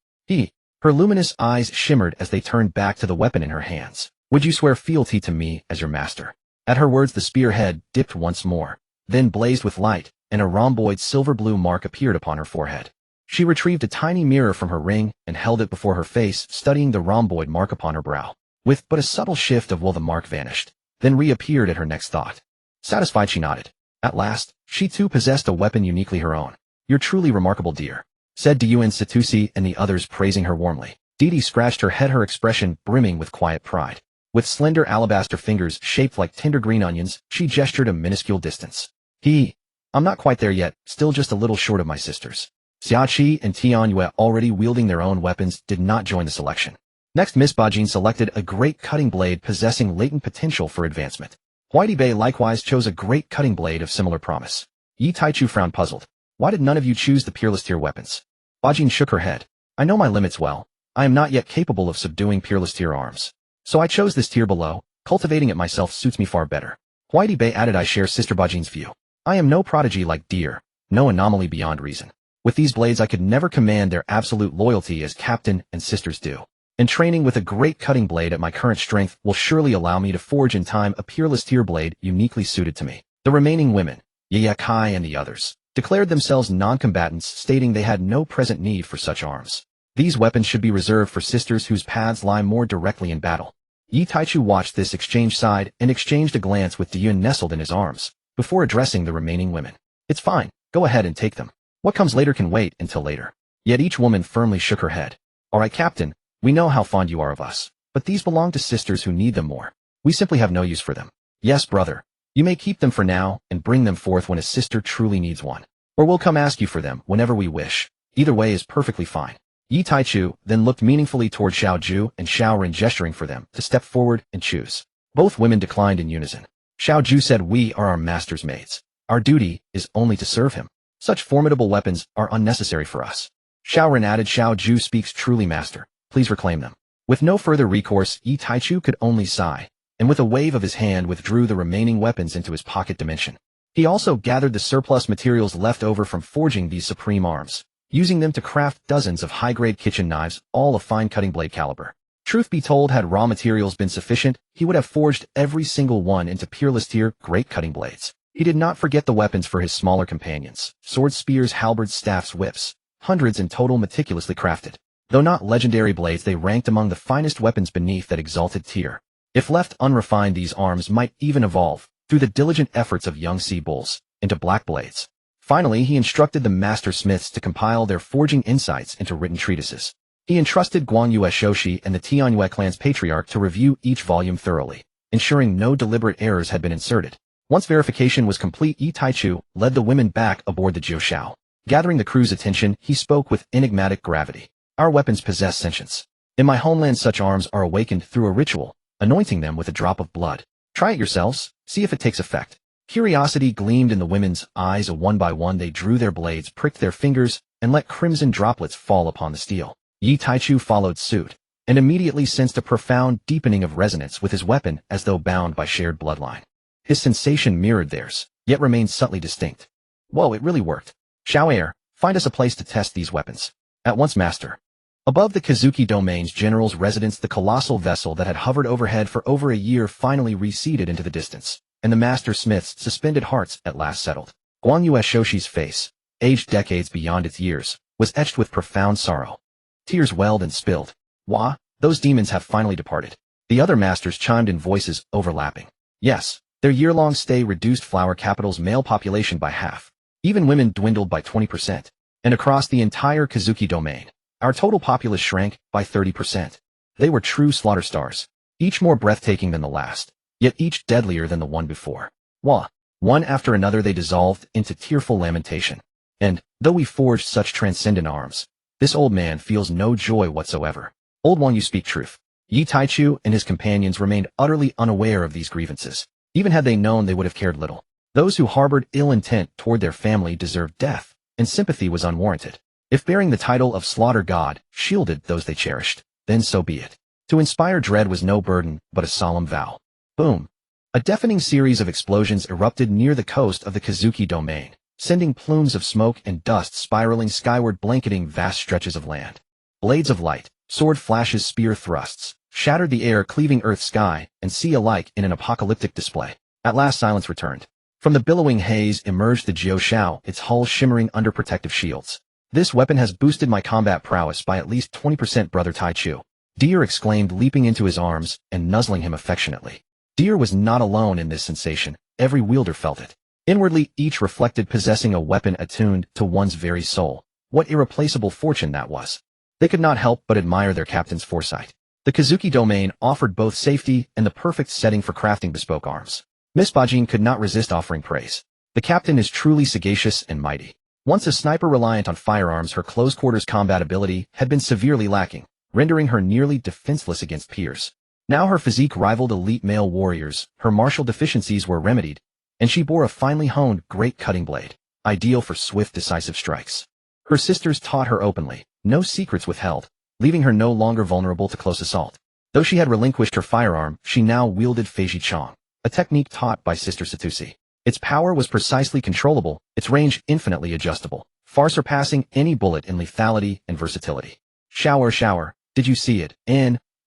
Her luminous eyes shimmered as they turned back to the weapon in her hands. Would you swear fealty to me as your master? At her words, the spearhead dipped once more, then blazed with light, and a rhomboid silver-blue mark appeared upon her forehead. She retrieved a tiny mirror from her ring and held it before her face, studying the rhomboid mark upon her brow. With but a subtle shift of will, the mark vanished, then reappeared at her next thought. Satisfied, she nodded. At last, she too possessed a weapon uniquely her own. You're truly remarkable, dear, said Diyu and Satusi and the others, praising her warmly. Didi scratched her head, her expression brimming with quiet pride. With slender alabaster fingers shaped like tender green onions, she gestured a minuscule distance. I'm not quite there yet, still just a little short of my sisters. Xiaoqi and Tianyue, already wielding their own weapons, did not join the selection. Next, Miss Bajin selected a great cutting blade possessing latent potential for advancement. Huaidi Bei likewise chose a great cutting blade of similar promise. Yi Taichu frowned, puzzled. Why did none of you choose the peerless tier weapons? Bajin shook her head. I know my limits well. I am not yet capable of subduing peerless tier arms. So I chose this tier below. Cultivating it myself suits me far better. Huaidi Bei added, I share Sister Bajin's view. I am no prodigy like Deer, no anomaly beyond reason. With these blades I could never command their absolute loyalty as captain and sisters do. And training with a great cutting blade at my current strength will surely allow me to forge in time a peerless tier blade uniquely suited to me. The remaining women, Ye Kai and the others, declared themselves non-combatants, stating they had no present need for such arms. These weapons should be reserved for sisters whose paths lie more directly in battle. Yi Taichu watched this exchange, sighed, and exchanged a glance with Diyun nestled in his arms, before addressing the remaining women. It's fine, go ahead and take them. What comes later can wait until later. Yet each woman firmly shook her head. All right, Captain, we know how fond you are of us, but these belong to sisters who need them more. We simply have no use for them. Yes, brother. You may keep them for now and bring them forth when a sister truly needs one. Or we'll come ask you for them whenever we wish. Either way is perfectly fine. Yi Taichu then looked meaningfully toward Xiao Ju and Xiao Ren, gesturing for them to step forward and choose. Both women declined in unison. Xiao Ju said, we are our master's maids. Our duty is only to serve him. Such formidable weapons are unnecessary for us. Xiao Ren added, Xiao Ju speaks truly, master. Please reclaim them. With no further recourse, Yi Taichu could only sigh, and with a wave of his hand withdrew the remaining weapons into his pocket dimension. He also gathered the surplus materials left over from forging these supreme arms, using them to craft dozens of high-grade kitchen knives, all of fine cutting blade caliber. Truth be told, had raw materials been sufficient, he would have forged every single one into peerless tier great cutting blades. He did not forget the weapons for his smaller companions, swords, spears, halberds, staffs, whips, hundreds in total, meticulously crafted. Though not legendary blades, they ranked among the finest weapons beneath that exalted tier. If left unrefined, these arms might even evolve, through the diligent efforts of young sea bulls, into black blades. Finally, he instructed the master smiths to compile their forging insights into written treatises. He entrusted Guangyue Shoshi and the Tianyue clan's patriarch to review each volume thoroughly, ensuring no deliberate errors had been inserted. Once verification was complete, Yi Taichu led the women back aboard the Jiushao. Gathering the crew's attention, he spoke with enigmatic gravity. Our weapons possess sentience. In my homeland, such arms are awakened through a ritual, anointing them with a drop of blood. Try it yourselves, see if it takes effect. Curiosity gleamed in the women's eyes. One by one they drew their blades, pricked their fingers, and let crimson droplets fall upon the steel. Yi Taichu followed suit, and immediately sensed a profound deepening of resonance with his weapon as though bound by shared bloodline. His sensation mirrored theirs, yet remained subtly distinct. Whoa, it really worked. Xiao Air, find us a place to test these weapons. At once, master. Above the Kazuki Domain's general's residence, the colossal vessel that had hovered overhead for over a year finally receded into the distance, and the master smith's suspended hearts at last settled. Guangyue Shoshi's face, aged decades beyond its years, was etched with profound sorrow. Tears welled and spilled. Wah, those demons have finally departed. The other masters chimed in, voices overlapping. Yes, their year-long stay reduced Flower Capital's male population by half. Even women dwindled by 20%. And across the entire Kazuki domain, our total populace shrank by 30%. They were true slaughter stars, each more breathtaking than the last, yet each deadlier than the one before. One after another they dissolved into tearful lamentation. And, though we forged such transcendent arms, this old man feels no joy whatsoever. Old one, you speak truth. Yi Taichu and his companions remained utterly unaware of these grievances. Even had they known, they would have cared little. Those who harbored ill intent toward their family deserved death, and sympathy was unwarranted. If bearing the title of Slaughter God shielded those they cherished, then so be it. To inspire dread was no burden, but a solemn vow. Boom. A deafening series of explosions erupted near the coast of the Kazuki domain, sending plumes of smoke and dust spiraling skyward, blanketing vast stretches of land. Blades of light, sword flashes, spear thrusts, shattered the air, cleaving earth, sky, and sea alike in an apocalyptic display. At last silence returned. From the billowing haze emerged the Jiu, its hull shimmering under protective shields. This weapon has boosted my combat prowess by at least 20%, Brother Taichu. Deer exclaimed, leaping into his arms and nuzzling him affectionately. Deer was not alone in this sensation. Every wielder felt it. Inwardly, each reflected possessing a weapon attuned to one's very soul. What irreplaceable fortune that was. They could not help but admire their captain's foresight. The Kazuki domain offered both safety and the perfect setting for crafting bespoke arms. Miss Bajin could not resist offering praise. The captain is truly sagacious and mighty. Once a sniper reliant on firearms, her close-quarters combat ability had been severely lacking, rendering her nearly defenseless against peers. Now her physique rivaled elite male warriors, her martial deficiencies were remedied, and she bore a finely honed, great cutting blade, ideal for swift, decisive strikes. Her sisters taught her openly, no secrets withheld, leaving her no longer vulnerable to close assault. Though she had relinquished her firearm, she now wielded Feiji Chong, a technique taught by Sister Satusi. Its power was precisely controllable, its range infinitely adjustable, far surpassing any bullet in lethality and versatility. Shower, did you see it?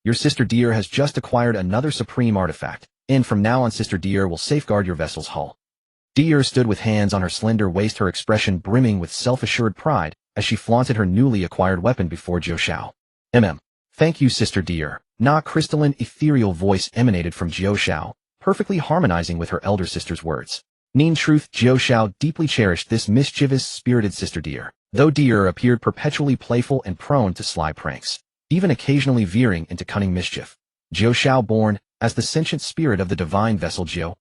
Your Sister Deer has just acquired another supreme artifact, and from now on Sister Deer will safeguard your vessel's hull. Deer stood with hands on her slender waist, her expression brimming with self-assured pride as she flaunted her newly acquired weapon before Jiu. Thank you, Sister Deer. Crystalline, ethereal voice emanated from Jiu, perfectly harmonizing with her elder sister's words. In truth, Jiu deeply cherished this mischievous, spirited Sister Deer, though Deer appeared perpetually playful and prone to sly pranks, even occasionally veering into cunning mischief. Jiu, born as the sentient spirit of the divine vessel Jiu,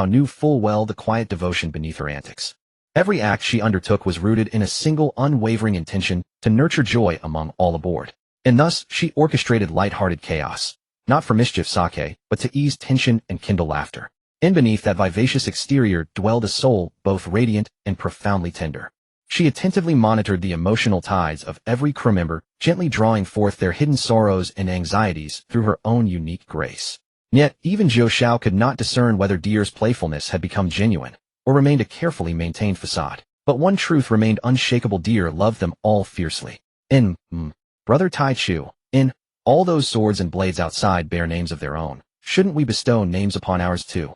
knew full well the quiet devotion beneath her antics. Every act she undertook was rooted in a single unwavering intention to nurture joy among all aboard. And thus, she orchestrated light-hearted chaos, not for mischief's sake, but to ease tension and kindle laughter. And beneath that vivacious exterior dwelled a soul both radiant and profoundly tender. She attentively monitored the emotional tides of every crew member, gently drawing forth their hidden sorrows and anxieties through her own unique grace. Yet, even Jiu could not discern whether Deer's playfulness had become genuine, or remained a carefully maintained facade. But one truth remained unshakable: Deer loved them all fiercely. Brother Taichu, all those swords and blades outside bear names of their own. Shouldn't we bestow names upon ours too?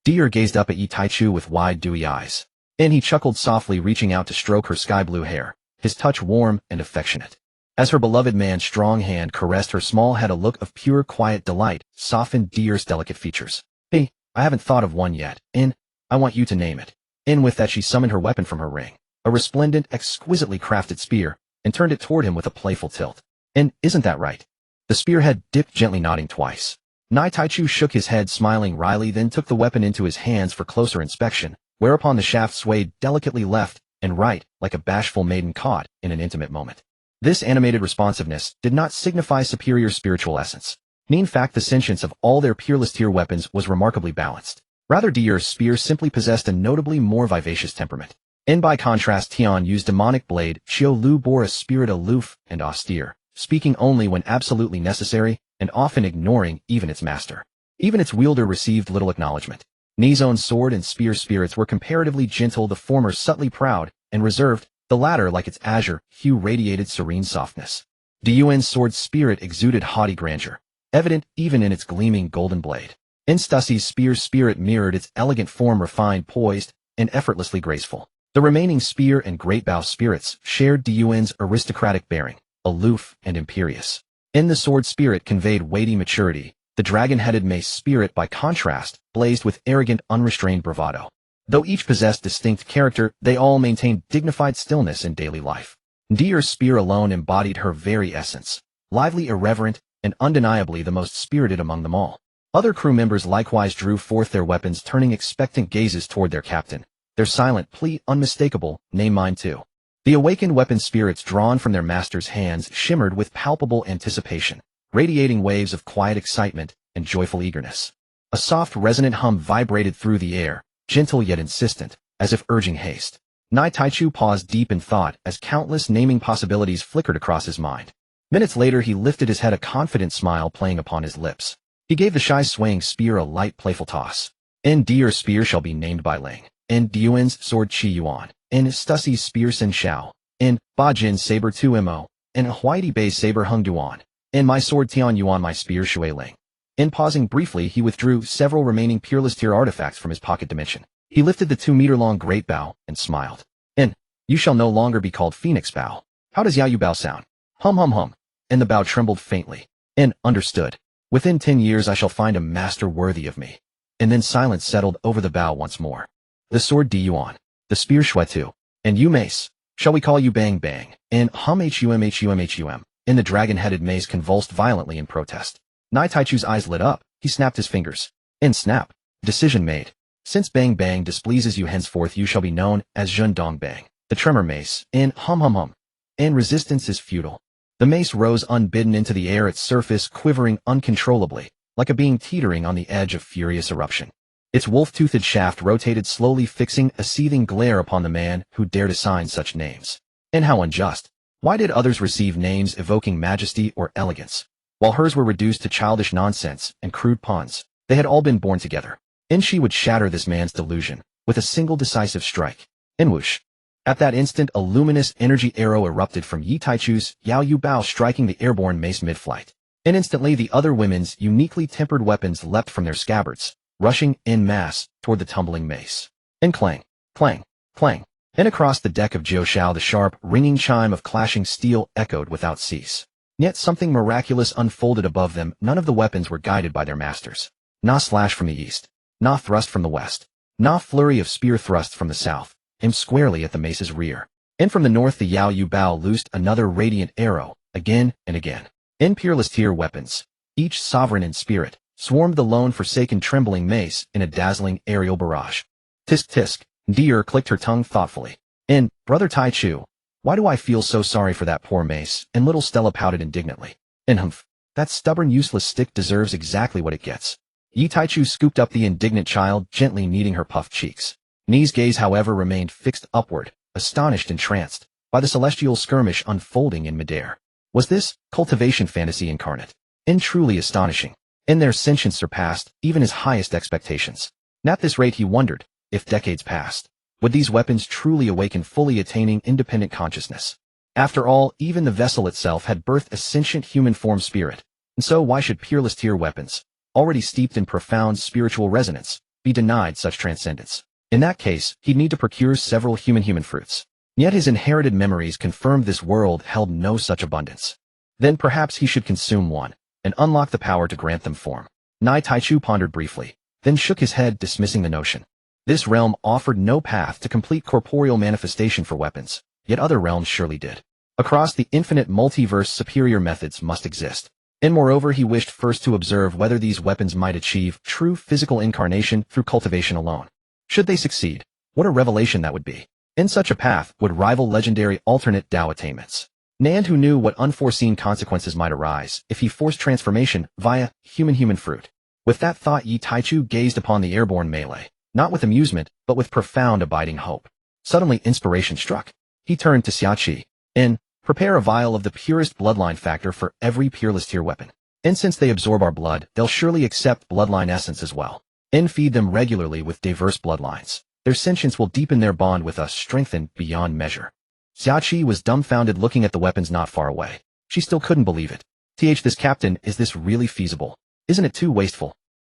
Deer gazed up at Yi Taichu with wide, dewy eyes. And he chuckled softly, reaching out to stroke her sky-blue hair, his touch warm and affectionate. As her beloved man's strong hand caressed her small head, a look of pure, quiet delight softened Deer's delicate features. Hey, I haven't thought of one yet, I want you to name it. With that she summoned her weapon from her ring, a resplendent, exquisitely crafted spear, and turned it toward him with a playful tilt. Isn't that right? The spearhead dipped, gently nodding twice. Nai Taichu shook his head, smiling wryly, then took the weapon into his hands for closer inspection, whereupon the shaft swayed delicately left and right, like a bashful maiden caught in an intimate moment. This animated responsiveness did not signify superior spiritual essence. In fact, the sentience of all their peerless tier weapons was remarkably balanced. Rather, Deer's spear simply possessed a notably more vivacious temperament. By contrast, Tian Yu's demonic blade, Xiao Lu, bore a spirit aloof and austere, speaking only when absolutely necessary, and often ignoring even its master. Even its wielder received little acknowledgement. Ni's own sword and spear spirits were comparatively gentle, the former subtly proud and reserved, the latter, like its azure hue, radiated serene softness. Diyuan's sword spirit exuded haughty grandeur, evident even in its gleaming golden blade. Stussie's spear spirit mirrored its elegant form, refined, poised, and effortlessly graceful. The remaining spear and great bow spirits shared Diyuan's aristocratic bearing, aloof and imperious. In the sword spirit conveyed weighty maturity. The dragon-headed mace spirit, by contrast, blazed with arrogant, unrestrained bravado. Though each possessed distinct character, they all maintained dignified stillness in daily life. Dier's spear alone embodied her very essence, lively, irreverent, and undeniably the most spirited among them all. Other crew members likewise drew forth their weapons, turning expectant gazes toward their captain. Their silent plea unmistakable, "Name mine too." The awakened weapon spirits drawn from their master's hands shimmered with palpable anticipation, radiating waves of quiet excitement and joyful eagerness. A soft resonant hum vibrated through the air, gentle yet insistent, as if urging haste. Nai Taichu paused deep in thought as countless naming possibilities flickered across his mind. Minutes later he lifted his head, a confident smile playing upon his lips. He gave the shy swaying spear a light playful toss. "In Dier's spear shall be named by Ling. In Diuan's sword Qi Yuan. In Stussie's spear Sin Shao. In Ba Jin's saber Tu Mo. In Huaidi Bei's saber Hung Duan. In my sword Tian Yuan my spear Shui Ling." In pausing briefly he withdrew several remaining peerless tier artifacts from his pocket dimension. He lifted the 2-meter-long great bow and smiled. "In, you shall no longer be called Phoenix Bow. How does Yaoyu Bow sound?" "Hum hum hum." And the bow trembled faintly. "In, understood. Within 10 years I shall find a master worthy of me." And then silence settled over the bow once more. "The sword Di Yuan. The spear Shui Tu. And you mace. Shall we call you Bang Bang?" And hum hum. And the dragon-headed mace convulsed violently in protest. Nai Taichu's eyes lit up. He snapped his fingers. And snap. Decision made. Since Bang Bang displeases you, henceforth you shall be known as Zhen Dong Bang, the tremor mace. And hum hum hum. And resistance is futile. The mace rose unbidden into the air, its surface quivering uncontrollably, like a being teetering on the edge of furious eruption. Its wolf-toothed shaft rotated slowly, fixing a seething glare upon the man who dared assign such names. And how unjust. Why did others receive names evoking majesty or elegance, while hers were reduced to childish nonsense and crude puns? They had all been born together. And she would shatter this man's delusion with a single decisive strike. And whoosh. At that instant, a luminous energy arrow erupted from Yi Taichu's Yaoyu Bao, striking the airborne mace mid-flight. And instantly the other women's uniquely tempered weapons leapt from their scabbards, rushing en masse toward the tumbling mace. And clang, clang, clang. And across the deck of Zhou Shao the sharp, ringing chime of clashing steel echoed without cease. Yet something miraculous unfolded above them. None of the weapons were guided by their masters. Na slash from the east. Na thrust from the west. Na flurry of spear thrusts from the south, aimed squarely at the mace's rear. And from the north the Yaoyu Bao loosed another radiant arrow, again and again. In peerless tier weapons, each sovereign in spirit, swarmed the lone forsaken trembling mace in a dazzling aerial barrage. Tisk tisk, Dier clicked her tongue thoughtfully. "In, Brother Taichu, why do I feel so sorry for that poor mace?" And little Stella pouted indignantly. "In humph, that stubborn useless stick deserves exactly what it gets." Yi Taichu scooped up the indignant child, gently kneading her puffed cheeks. Ni's gaze, however, remained fixed upward, astonished and tranced by the celestial skirmish unfolding in midair. Was this cultivation fantasy incarnate? And truly astonishing. And their sentience surpassed even his highest expectations. And at this rate he wondered, if decades passed, would these weapons truly awaken, fully attaining independent consciousness? After all, even the vessel itself had birthed a sentient human form spirit, and so why should peerless tier weapons, already steeped in profound spiritual resonance, be denied such transcendence? In that case, he'd need to procure several human fruits. Yet his inherited memories confirmed this world held no such abundance. Then perhaps he should consume one, and unlock the power to grant them form. Nai Taichu pondered briefly, then shook his head, dismissing the notion. This realm offered no path to complete corporeal manifestation for weapons, yet other realms surely did. Across the infinite multiverse superior methods must exist. And moreover he wished first to observe whether these weapons might achieve true physical incarnation through cultivation alone. Should they succeed, what a revelation that would be. And such a path would rival legendary alternate Dao attainments. And who knew what unforeseen consequences might arise if he forced transformation via human fruit. With that thought Yi Taichu gazed upon the airborne melee, not with amusement, but with profound abiding hope. Suddenly inspiration struck. He turned to Xiaoqi. "In, prepare a vial of the purest bloodline factor for every peerless tier weapon. And since they absorb our blood, they'll surely accept bloodline essence as well. And feed them regularly with diverse bloodlines. Their sentience will deepen their bond with us, strengthened beyond measure." Xiaoqi was dumbfounded, looking at the weapons not far away. She still couldn't believe it. This captain, is this really feasible? Isn't it too wasteful?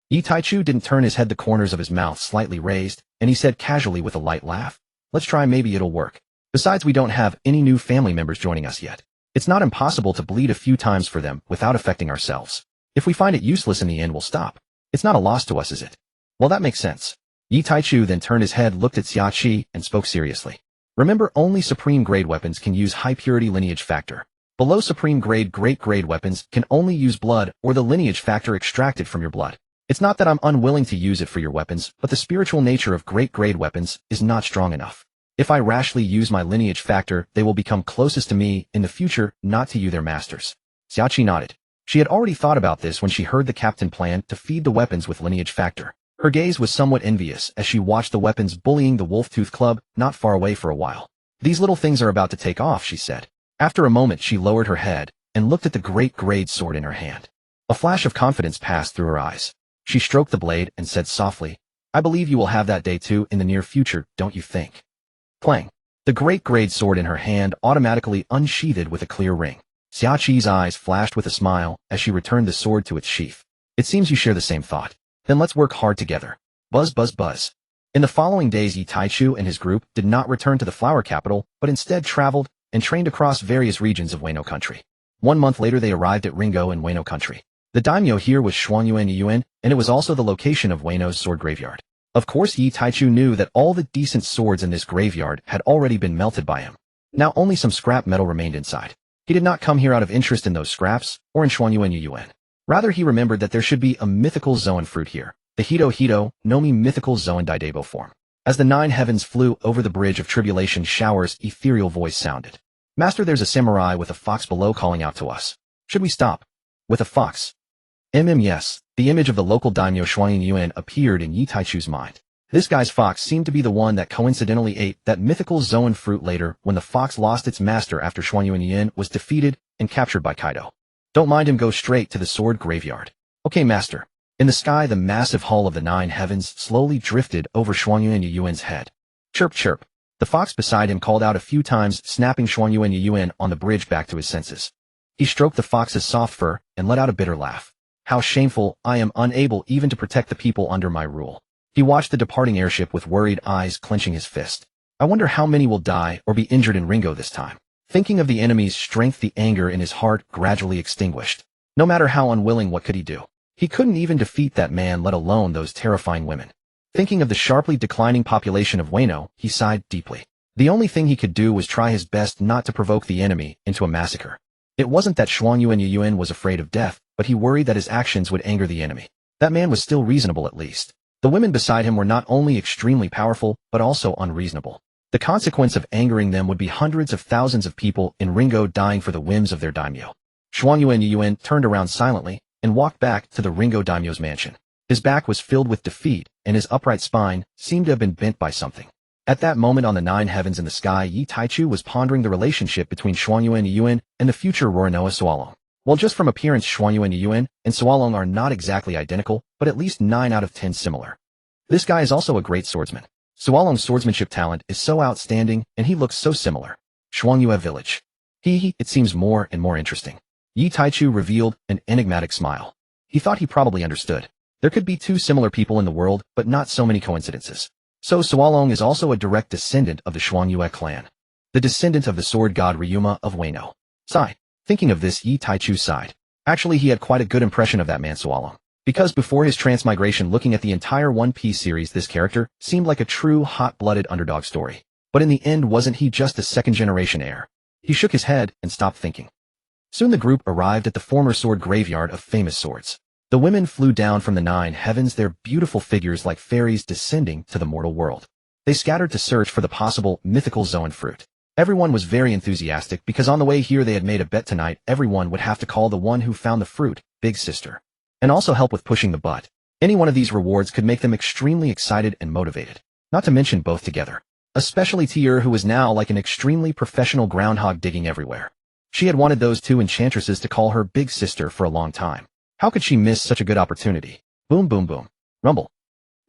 Yi Taichu didn't turn his head, the corners of his mouth slightly raised, and he said casually with a light laugh, "Let's try, maybe it'll work. Besides, we don't have any new family members joining us yet. It's not impossible to bleed a few times for them without affecting ourselves. If we find it useless in the end, we'll stop. It's not a loss to us, is it? Well, that makes sense. Yi Taichu then turned his head, looked at Xiaoqi, and spoke seriously. Remember, only supreme grade weapons can use high purity lineage factor. Below supreme grade great grade weapons can only use blood or the lineage factor extracted from your blood. It's not that I'm unwilling to use it for your weapons, but the spiritual nature of great grade weapons is not strong enough. If I rashly use my lineage factor, they will become closest to me in the future, not to you, their masters. Xiaoqi nodded. She had already thought about this when she heard the captain plan to feed the weapons with lineage factor. Her gaze was somewhat envious as she watched the weapons bullying the Wolf-Tooth Club not far away for a while. These little things are about to take off, she said. After a moment, she lowered her head and looked at the great grade sword in her hand. A flash of confidence passed through her eyes. She stroked the blade and said softly, I believe you will have that day too in the near future, don't you think? Clang. The great grade sword in her hand automatically unsheathed with a clear ring. Xiaoqi's eyes flashed with a smile as she returned the sword to its sheath. It seems you share the same thought. Then let's work hard together. Buzz, buzz, buzz. In the following days, Yi Taichu and his group did not return to the flower capital, but instead traveled and trained across various regions of Wano country. 1 month later, they arrived at Ringo in Wano country. The daimyo here was Xuanyuan Yuan, and it was also the location of Wano's sword graveyard. Of course, Yi Taichu knew that all the decent swords in this graveyard had already been melted by him. Now only some scrap metal remained inside. He did not come here out of interest in those scraps, or in Xuanyuan Yuan. Rather, he remembered that there should be a mythical Zoan fruit here, the Hito Nomi mythical Zoan Daidebo form. As the 9 heavens flew over the bridge of tribulation, Shower's ethereal voice sounded. Master, there's a samurai with a fox below calling out to us. Should we stop? With a fox? Yes. The image of the local daimyo Xuanyuan Yuan appeared in Yi Taichu's mind. This guy's fox seemed to be the one that coincidentally ate that mythical Zoan fruit later when the fox lost its master after Xuanyuan Yuan was defeated and captured by Kaido. Don't mind him, go straight to the sword graveyard. Okay, master. In the sky, the massive hull of the 9 heavens slowly drifted over Xuanyuan Yuan's head. Chirp, chirp. The fox beside him called out a few times, snapping Xuanyuan Yuan on the bridge back to his senses. He stroked the fox's soft fur and let out a bitter laugh. How shameful, I am unable even to protect the people under my rule. He watched the departing airship with worried eyes, clenching his fist. I wonder how many will die or be injured in Ringo this time. Thinking of the enemy's strength, the anger in his heart gradually extinguished. No matter how unwilling, what could he do? He couldn't even defeat that man, let alone those terrifying women. Thinking of the sharply declining population of Wano, he sighed deeply. The only thing he could do was try his best not to provoke the enemy into a massacre. It wasn't that Xuanyuan Yuan was afraid of death, but he worried that his actions would anger the enemy. That man was still reasonable, at least. The women beside him were not only extremely powerful, but also unreasonable. The consequence of angering them would be hundreds of thousands of people in Ringo dying for the whims of their daimyo. Xuanyuan Yuan turned around silently and walked back to the Ringo daimyo's mansion. His back was filled with defeat, and his upright spine seemed to have been bent by something. At that moment on the 9 heavens in the sky, Yi Taichu was pondering the relationship between Xuanyuan Yuan and the future Roronoa Sualong. While just from appearance Xuanyuan Yuan and Sualong are not exactly identical, but at least 9 out of 10 similar. This guy is also a great swordsman. Sualong's swordsmanship talent is so outstanding, and he looks so similar. Xuanyue village. It seems more and more interesting. Yi Taichu revealed an enigmatic smile. He thought he probably understood. There could be 2 similar people in the world, but not so many coincidences. So Sualong is also a direct descendant of the Xuanyue clan. The descendant of the sword god Ryuma of Wano. Sigh. Thinking of this, Yi Taichu sighed. Actually, he had quite a good impression of that man Sualong. Because before his transmigration, looking at the entire One Piece series, this character seemed like a true hot-blooded underdog story. But in the end, wasn't he just a second-generation heir? He shook his head and stopped thinking. Soon the group arrived at the former sword graveyard of famous swords. The women flew down from the 9 heavens, their beautiful figures like fairies descending to the mortal world. They scattered to search for the possible mythical Zoan fruit. Everyone was very enthusiastic because on the way here they had made a bet tonight everyone would have to call the one who found the fruit Big Sister. And also help with pushing the butt. Any one of these rewards could make them extremely excited and motivated. Not to mention both together. Especially Tier, who was now like an extremely professional groundhog digging everywhere. She had wanted those 2 enchantresses to call her Big Sister for a long time. How could she miss such a good opportunity? Boom, boom, boom. Rumble.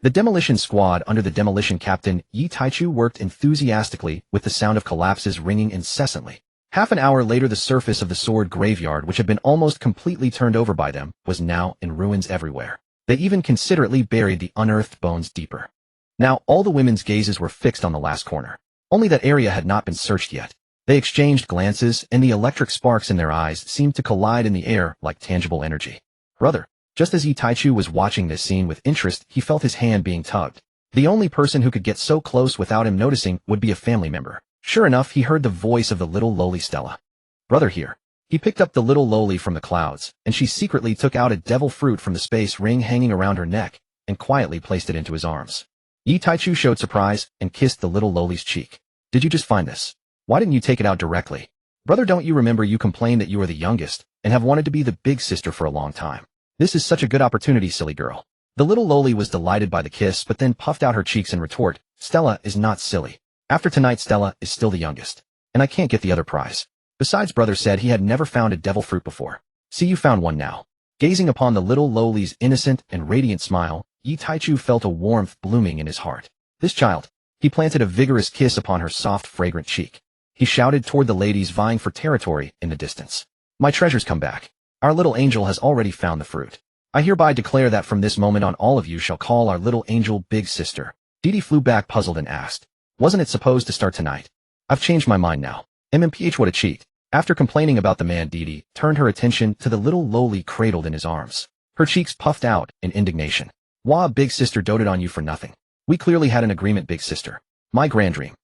The demolition squad under the demolition captain, Yi Taichu, worked enthusiastically with the sound of collapses ringing incessantly. Half an hour later, the surface of the sword graveyard, which had been almost completely turned over by them, was now in ruins everywhere. They even considerately buried the unearthed bones deeper. Now all the women's gazes were fixed on the last corner. Only that area had not been searched yet. They exchanged glances, and the electric sparks in their eyes seemed to collide in the air like tangible energy. Brother. Just as Yi Taichu was watching this scene with interest, he felt his hand being tugged. The only person who could get so close without him noticing would be a family member. Sure enough, he heard the voice of the little lowly Stella. Brother here. He picked up the little lowly from the clouds, and she secretly took out a devil fruit from the space ring hanging around her neck, and quietly placed it into his arms. Yi Taichu showed surprise, and kissed the little lowly's cheek. Did you just find this? Why didn't you take it out directly? Brother, don't you remember you complained that you are the youngest, and have wanted to be the big sister for a long time? This is such a good opportunity, silly girl. The little lowly was delighted by the kiss, but then puffed out her cheeks in retort. Stella is not silly. After tonight, Stella is still the youngest. And I can't get the other prize. Besides, brother said he had never found a devil fruit before. See, you found one now. Gazing upon the little lowly's innocent and radiant smile, Yi Taichu felt a warmth blooming in his heart. This child. He planted a vigorous kiss upon her soft, fragrant cheek. He shouted toward the ladies vying for territory in the distance. My treasures, come back. Our little angel has already found the fruit. I hereby declare that from this moment on all of you shall call our little angel big sister. Didi flew back puzzled and asked, wasn't it supposed to start tonight? I've changed my mind now. MMPH, what a cheat. After complaining about the man, Didi turned her attention to the little lowly cradled in his arms. Her cheeks puffed out in indignation. Wah, big sister doted on you for nothing. We clearly had an agreement, big sister. My grand dream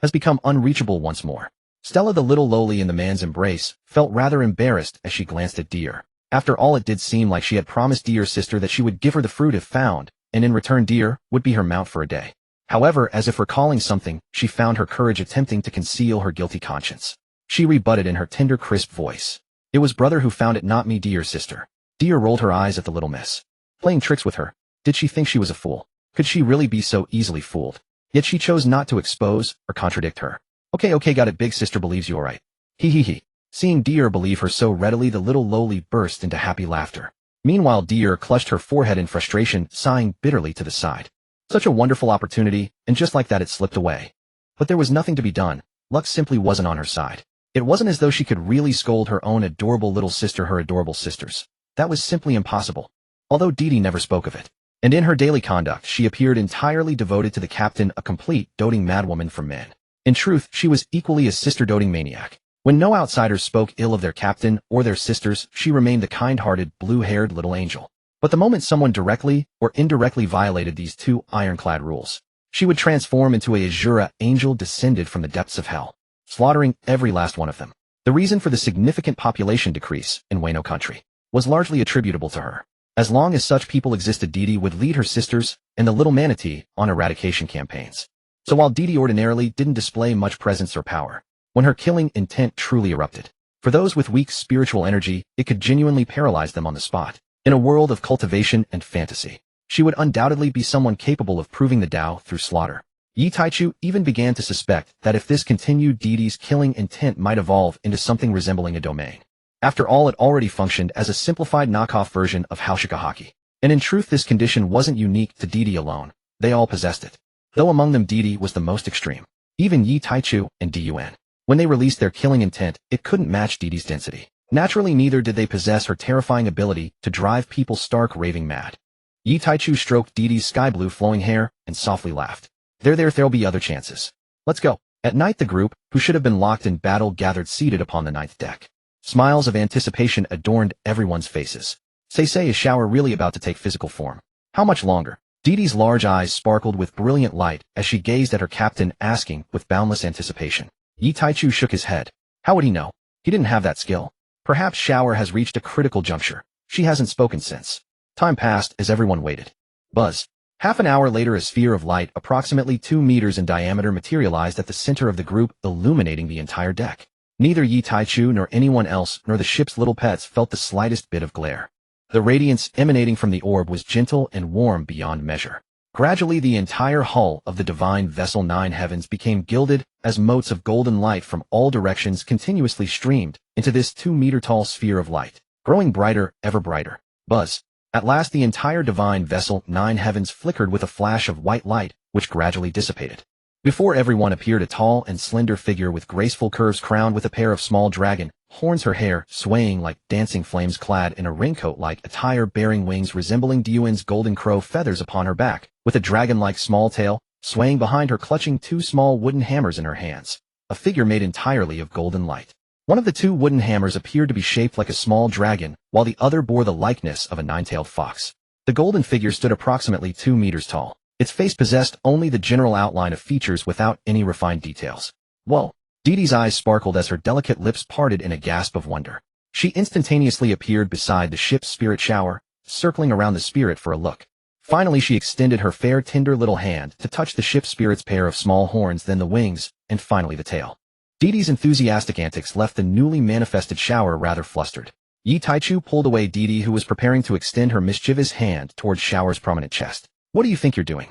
has become unreachable once more. Stella, the little lowly in the man's embrace, felt rather embarrassed as she glanced at Deer. After all, it did seem like she had promised Deer's sister that she would give her the fruit if found, and in return Deer would be her mount for a day. However, as if recalling something, she found her courage attempting to conceal her guilty conscience. She rebutted in her tender, crisp voice. It was brother who found it, not me, Deer's sister. Deer rolled her eyes at the little miss. Playing tricks with her. Did she think she was a fool? Could she really be so easily fooled? Yet she chose not to expose or contradict her. Okay, got it, big sister believes you alright. He. Seeing Deer believe her so readily, the little lowly burst into happy laughter. Meanwhile, Deer clutched her forehead in frustration, sighing bitterly to the side. Such a wonderful opportunity, and just like that it slipped away. But there was nothing to be done. Luck simply wasn't on her side. It wasn't as though she could really scold her own adorable little sister, her adorable sisters. That was simply impossible. Although Didi never spoke of it. And in her daily conduct, she appeared entirely devoted to the captain, a complete doting madwoman for men. In truth, she was equally a sister-doting maniac. When no outsiders spoke ill of their captain or their sisters, she remained the kind-hearted, blue-haired little angel. But the moment someone directly or indirectly violated these two ironclad rules, she would transform into a Azura angel descended from the depths of hell, slaughtering every last one of them. The reason for the significant population decrease in Wano country was largely attributable to her. As long as such people existed, Didi would lead her sisters and the little manatee on eradication campaigns. So while Didi ordinarily didn't display much presence or power, when her killing intent truly erupted, for those with weak spiritual energy, it could genuinely paralyze them on the spot. In a world of cultivation and fantasy, she would undoubtedly be someone capable of proving the Tao through slaughter. Yi Taichu even began to suspect that if this continued, Didi's killing intent might evolve into something resembling a domain. After all, it already functioned as a simplified knockoff version of Haushikahaki. And in truth, this condition wasn't unique to Didi alone. They all possessed it. Though among them Didi was the most extreme. Even Yi Taichu and Dun. When they released their killing intent, it couldn't match Didi's density. Naturally, neither did they possess her terrifying ability to drive people stark raving mad. Yi Taichu stroked Didi's sky-blue flowing hair and softly laughed. There'll be other chances. Let's go. At night, the group, who should have been locked in battle, gathered seated upon the ninth deck. Smiles of anticipation adorned everyone's faces. Say, is shower really about to take physical form? How much longer? Didi's large eyes sparkled with brilliant light as she gazed at her captain, asking with boundless anticipation. Yi Taichu shook his head. How would he know? He didn't have that skill. Perhaps shower has reached a critical juncture. She hasn't spoken since. Time passed as everyone waited. Buzz. Half an hour later, a sphere of light approximately 2 meters in diameter materialized at the center of the group, illuminating the entire deck. Neither Yi Taichu nor anyone else nor the ship's little pets felt the slightest bit of glare. The radiance emanating from the orb was gentle and warm beyond measure. Gradually, the entire hull of the divine vessel Nine Heavens became gilded as motes of golden light from all directions continuously streamed into this 2-meter-tall sphere of light, growing brighter, ever brighter. Buzz. At last, the entire divine vessel Nine Heavens flickered with a flash of white light, which gradually dissipated. Before everyone appeared a tall and slender figure with graceful curves, crowned with a pair of small dragon horns, her hair swaying like dancing flames, clad in a raincoat-like attire, bearing wings resembling Diyuan's golden crow feathers upon her back, with a dragon-like small tail, swaying behind her, clutching 2 small wooden hammers in her hands. a figure made entirely of golden light. One of the two wooden hammers appeared to be shaped like a small dragon, while the other bore the likeness of a nine-tailed fox. The golden figure stood approximately 2 meters tall. Its face possessed only the general outline of features without any refined details. Whoa! Didi's eyes sparkled as her delicate lips parted in a gasp of wonder. She instantaneously appeared beside the ship's spirit shower, circling around the spirit for a look. Finally she extended her fair tender little hand to touch the ship's spirit's pair of small horns, then the wings, and finally the tail. Didi's enthusiastic antics left the newly manifested shower rather flustered. Yi Taichu pulled away Didi, who was preparing to extend her mischievous hand towards Shower's prominent chest. What do you think you're doing?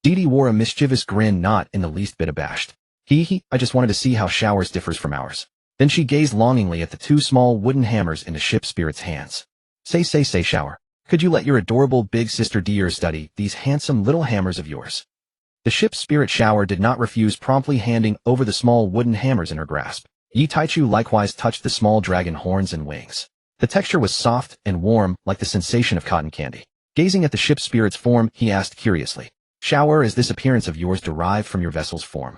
Didi wore a mischievous grin, not in the least bit abashed. I just wanted to see how Showers differs from ours. Then she gazed longingly at the two small wooden hammers in the ship's spirit's hands. Say, Shower, could you let your adorable big sister Deer study these handsome little hammers of yours? The ship's spirit Shower did not refuse, promptly handing over the small wooden hammers in her grasp. Yi Taichu likewise touched the small dragon horns and wings. The texture was soft and warm, like the sensation of cotton candy. Gazing at the ship's spirit's form, he asked curiously, Shower, is this appearance of yours derived from your vessel's form?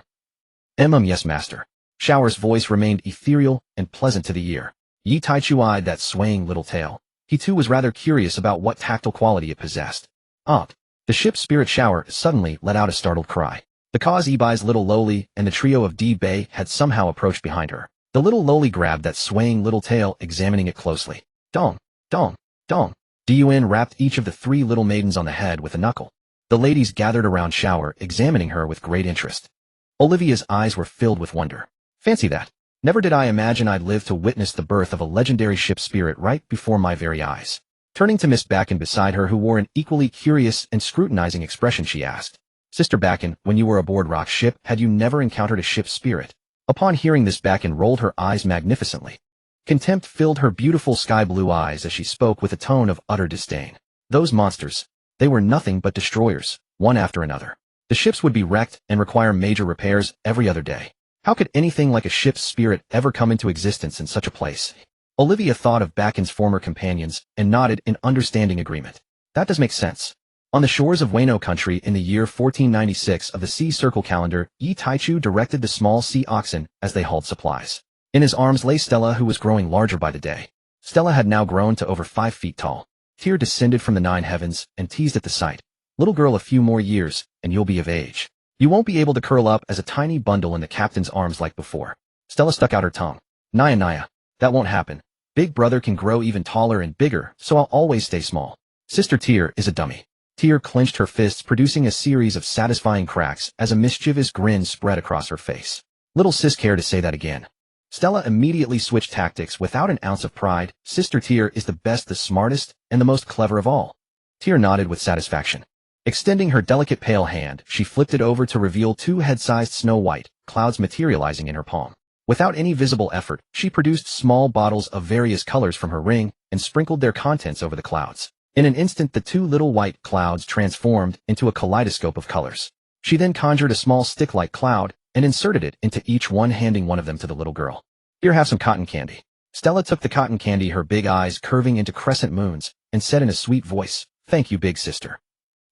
Yes, master. Shower's voice remained ethereal and pleasant to the ear. Yi Taichu eyed that swaying little tail. He too was rather curious about what tactile quality it possessed. The ship's spirit Shower suddenly let out a startled cry. The cause Ibai's little lowly and the trio of D-Bay had somehow approached behind her. The little lowly grabbed that swaying little tail, examining it closely. Dong, dong, dong. Dun rapped each of the 3 little maidens on the head with a knuckle. The ladies gathered around Shower, examining her with great interest. Olivia's eyes were filled with wonder. Fancy that. Never did I imagine I'd live to witness the birth of a legendary ship spirit right before my very eyes. Turning to Miss Bakken beside her, who wore an equally curious and scrutinizing expression, she asked, Sister Bakken, when you were aboard Rock's ship, had you never encountered a ship spirit? Upon hearing this, Bakken rolled her eyes magnificently. Contempt filled her beautiful sky-blue eyes as she spoke with a tone of utter disdain. Those monsters. They were nothing but destroyers, one after another. The ships would be wrecked and require major repairs every other day. How could anything like a ship's spirit ever come into existence in such a place? Olivia thought of Bakken's former companions and nodded in understanding agreement. That does make sense. On the shores of Wano country in the year 1496 of the Sea Circle calendar, Yi Taichu directed the small sea oxen as they hauled supplies. In his arms lay Stella, who was growing larger by the day. Stella had now grown to over 5 feet tall. Tear descended from the 9 heavens and teased at the sight. Little girl, a few more years, and you'll be of age. You won't be able to curl up as a tiny bundle in the captain's arms like before. Stella stuck out her tongue. Naya, that won't happen. Big brother can grow even taller and bigger, so I'll always stay small. Sister Tear is a dummy. Tear clenched her fists, producing a series of satisfying cracks as a mischievous grin spread across her face. Little sis, care to say that again. Stella immediately switched tactics without an ounce of pride. Sister Tear is the best, the smartest, and the most clever of all. Tear nodded with satisfaction. Extending her delicate pale hand, she flipped it over to reveal 2 head-sized snow-white clouds materializing in her palm. Without any visible effort, she produced small bottles of various colors from her ring and sprinkled their contents over the clouds. In an instant, the 2 little white clouds transformed into a kaleidoscope of colors. She then conjured a small stick-like cloud and inserted it into each one, handing one of them to the little girl. Here, have some cotton candy. Stella took the cotton candy, her big eyes curving into crescent moons, and said in a sweet voice, Thank you, big sister.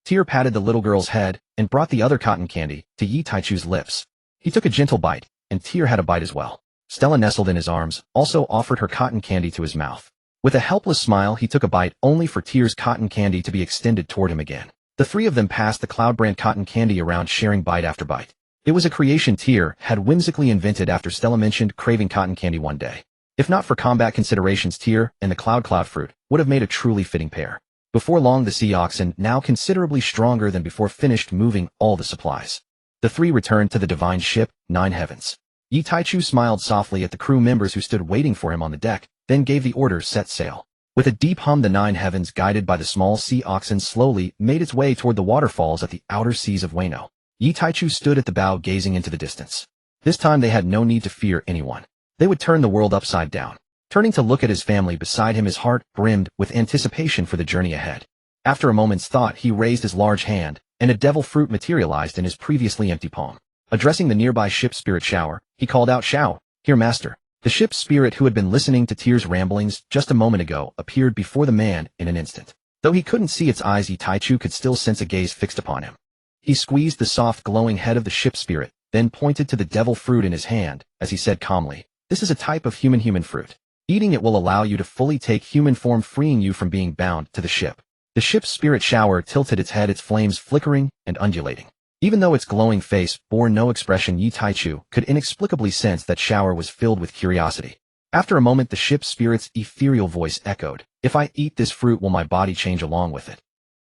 Tear patted the little girl's head and brought the other cotton candy to Yi Taichu's lips. He took a gentle bite, and Tear had a bite as well. Stella nestled in his arms, also offered her cotton candy to his mouth. With a helpless smile, he took a bite, only for Tear's cotton candy to be extended toward him again. The 3 of them passed the Cloud brand cotton candy around, sharing bite after bite. It was a creation Tear had whimsically invented after Stella mentioned craving cotton candy one day. If not for combat considerations, Tear and the Cloud fruit would have made a truly fitting pair. Before long, the sea oxen, now considerably stronger than before, finished moving all the supplies. The 3 returned to the divine ship, 9 heavens. Yi Taichu smiled softly at the crew members who stood waiting for him on the deck, then gave the order, set sail. With a deep hum, the 9 heavens, guided by the small sea oxen, slowly made its way toward the waterfalls at the outer seas of Wano. Yi Taichu stood at the bow, gazing into the distance. This time they had no need to fear anyone. They would turn the world upside down. Turning to look at his family beside him, his heart brimmed with anticipation for the journey ahead. After a moment's thought, he raised his large hand, and a devil fruit materialized in his previously empty palm. Addressing the nearby ship spirit Shower, he called out, Shao, here, master. The ship's spirit, who had been listening to Tear's ramblings just a moment ago, appeared before the man in an instant. Though he couldn't see its eyes, Yi Taichu could still sense a gaze fixed upon him. He squeezed the soft, glowing head of the ship spirit, then pointed to the devil fruit in his hand, as he said calmly, "This is a type of human fruit. Eating it will allow you to fully take human form, freeing you from being bound to the ship." The ship's spirit shower tilted its head, its flames flickering and undulating. Even though its glowing face bore no expression, Yi Taichu could inexplicably sense that shower was filled with curiosity. After a moment, the ship's spirit's ethereal voice echoed, "If I eat this fruit, will my body change along with it?"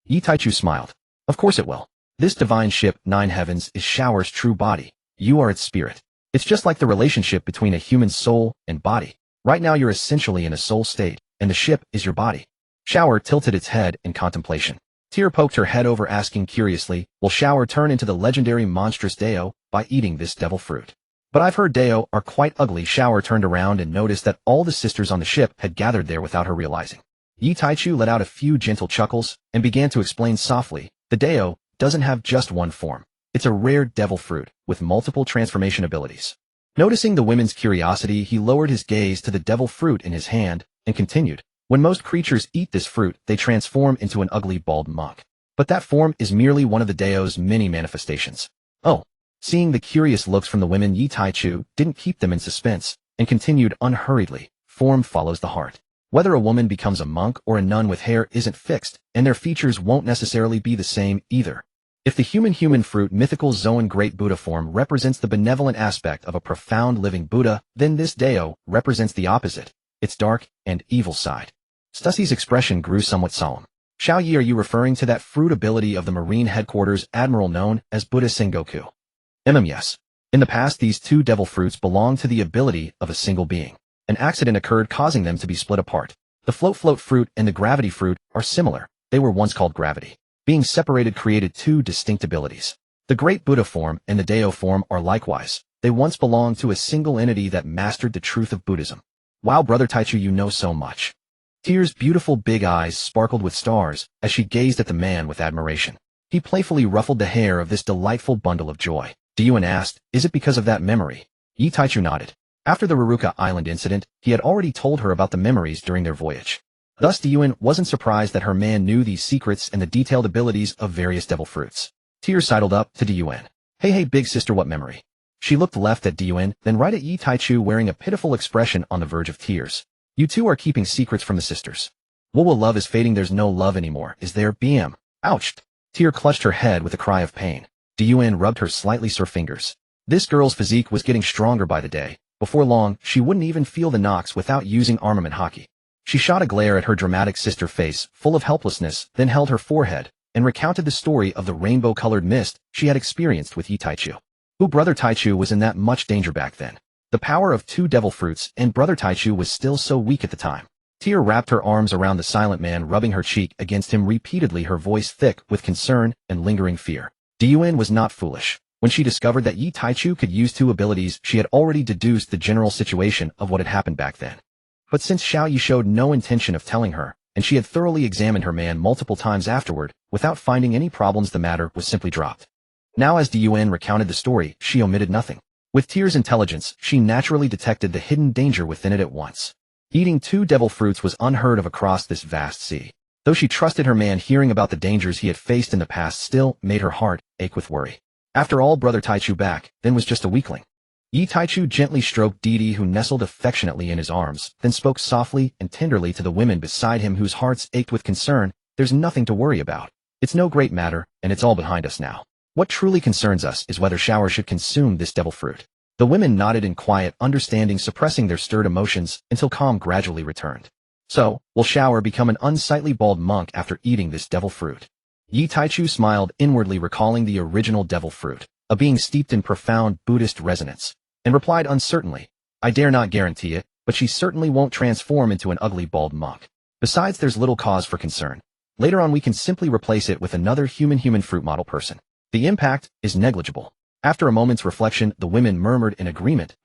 Yi Taichu smiled. "Of course it will. This divine ship, Nine Heavens, is Shower's true body. You are its spirit. It's just like the relationship between a human soul and body. Right now you're essentially in a soul state, and the ship is your body." Shower tilted its head in contemplation. Tear poked her head over, asking curiously, "Will Shower turn into the legendary monstrous Deo by eating this devil fruit?" "But I've heard Deo are quite ugly." Shower turned around and noticed that all the sisters on the ship had gathered there without her realizing. Yi Taichu let out a few gentle chuckles and began to explain softly, "The Deo doesn't have just one form. It's a rare devil fruit with multiple transformation abilities." Noticing the women's curiosity, he lowered his gaze to the devil fruit in his hand and continued, "When most creatures eat this fruit, they transform into an ugly bald monk. But that form is merely one of the Deo's many manifestations." "Oh." Seeing the curious looks from the women, Yi Taichu didn't keep them in suspense and continued unhurriedly, "Form follows the heart. Whether a woman becomes a monk or a nun with hair isn't fixed, and their features won't necessarily be the same either. If the human fruit mythical Zoan great Buddha form represents the benevolent aspect of a profound living Buddha, then this Deo represents the opposite, its dark and evil side." Stussie's expression grew somewhat solemn. "Xiao Yi, are you referring to that fruit ability of the Marine Headquarters Admiral known as Buddha Sengoku?" Yes. In the past, these two devil fruits belonged to the ability of a single being. An accident occurred causing them to be split apart. The float fruit and the gravity fruit are similar. They were once called gravity. Being separated created two distinct abilities. The great Buddha form and the Deo form are likewise. They once belonged to a single entity that mastered the truth of Buddhism. Wow, Brother Taichu, you know so much. Tear's beautiful big eyes sparkled with stars as she gazed at the man with admiration. He playfully ruffled the hair of this delightful bundle of joy. Gion asked, "Is it because of that memory?" Yi Taichu nodded. After the Ruluka Island incident, he had already told her about the memories during their voyage. Thus Gion wasn't surprised that her man knew these secrets and the detailed abilities of various devil fruits. Tear sidled up to Gion. Hey big sister, what memory?" She looked left at Gion, then right at Yi Taichu, wearing a pitiful expression on the verge of tears. "You two are keeping secrets from the sisters. Well, love is fading. There's no love anymore, is there? BM. Ouch." Tear clutched her head with a cry of pain. Gion rubbed her slightly sore fingers. This girl's physique was getting stronger by the day. Before long, she wouldn't even feel the knocks without using armament hockey. She shot a glare at her dramatic sister face, full of helplessness, then held her forehead, and recounted the story of the rainbow-colored mist she had experienced with Yi Taichu. Brother Taichu was in that much danger back then. The power of two devil fruits, and Brother Taichu was still so weak at the time. Tear wrapped her arms around the silent man, rubbing her cheek against him repeatedly, her voice thick with concern and lingering fear. Gion was not foolish. When she discovered that Yi Taichu could use two abilities, she had already deduced the general situation of what had happened back then. But since Xiao Yi showed no intention of telling her, and she had thoroughly examined her man multiple times afterward, without finding any problems, the matter was simply dropped. Now as Gion recounted the story, she omitted nothing. With Tear's intelligence, she naturally detected the hidden danger within it at once. Eating two devil fruits was unheard of across this vast sea. Though she trusted her man, hearing about the dangers he had faced in the past still made her heart ache with worry. After all, Brother Taichu back then was just a weakling. Yi Taichu gently stroked Didi, who nestled affectionately in his arms, then spoke softly and tenderly to the women beside him, whose hearts ached with concern. "There's nothing to worry about. It's no great matter, and it's all behind us now. What truly concerns us is whether Shower should consume this devil fruit." The women nodded in quiet understanding, suppressing their stirred emotions until calm gradually returned. "So, will Shower become an unsightly bald monk after eating this devil fruit?" Yi Taichu smiled inwardly, recalling the original devil fruit, a being steeped in profound Buddhist resonance, and replied uncertainly, "I dare not guarantee it, but she certainly won't transform into an ugly bald monk. Besides, there's little cause for concern. Later on we can simply replace it with another human fruit model person. The impact is negligible." After a moment's reflection, the women murmured in agreement,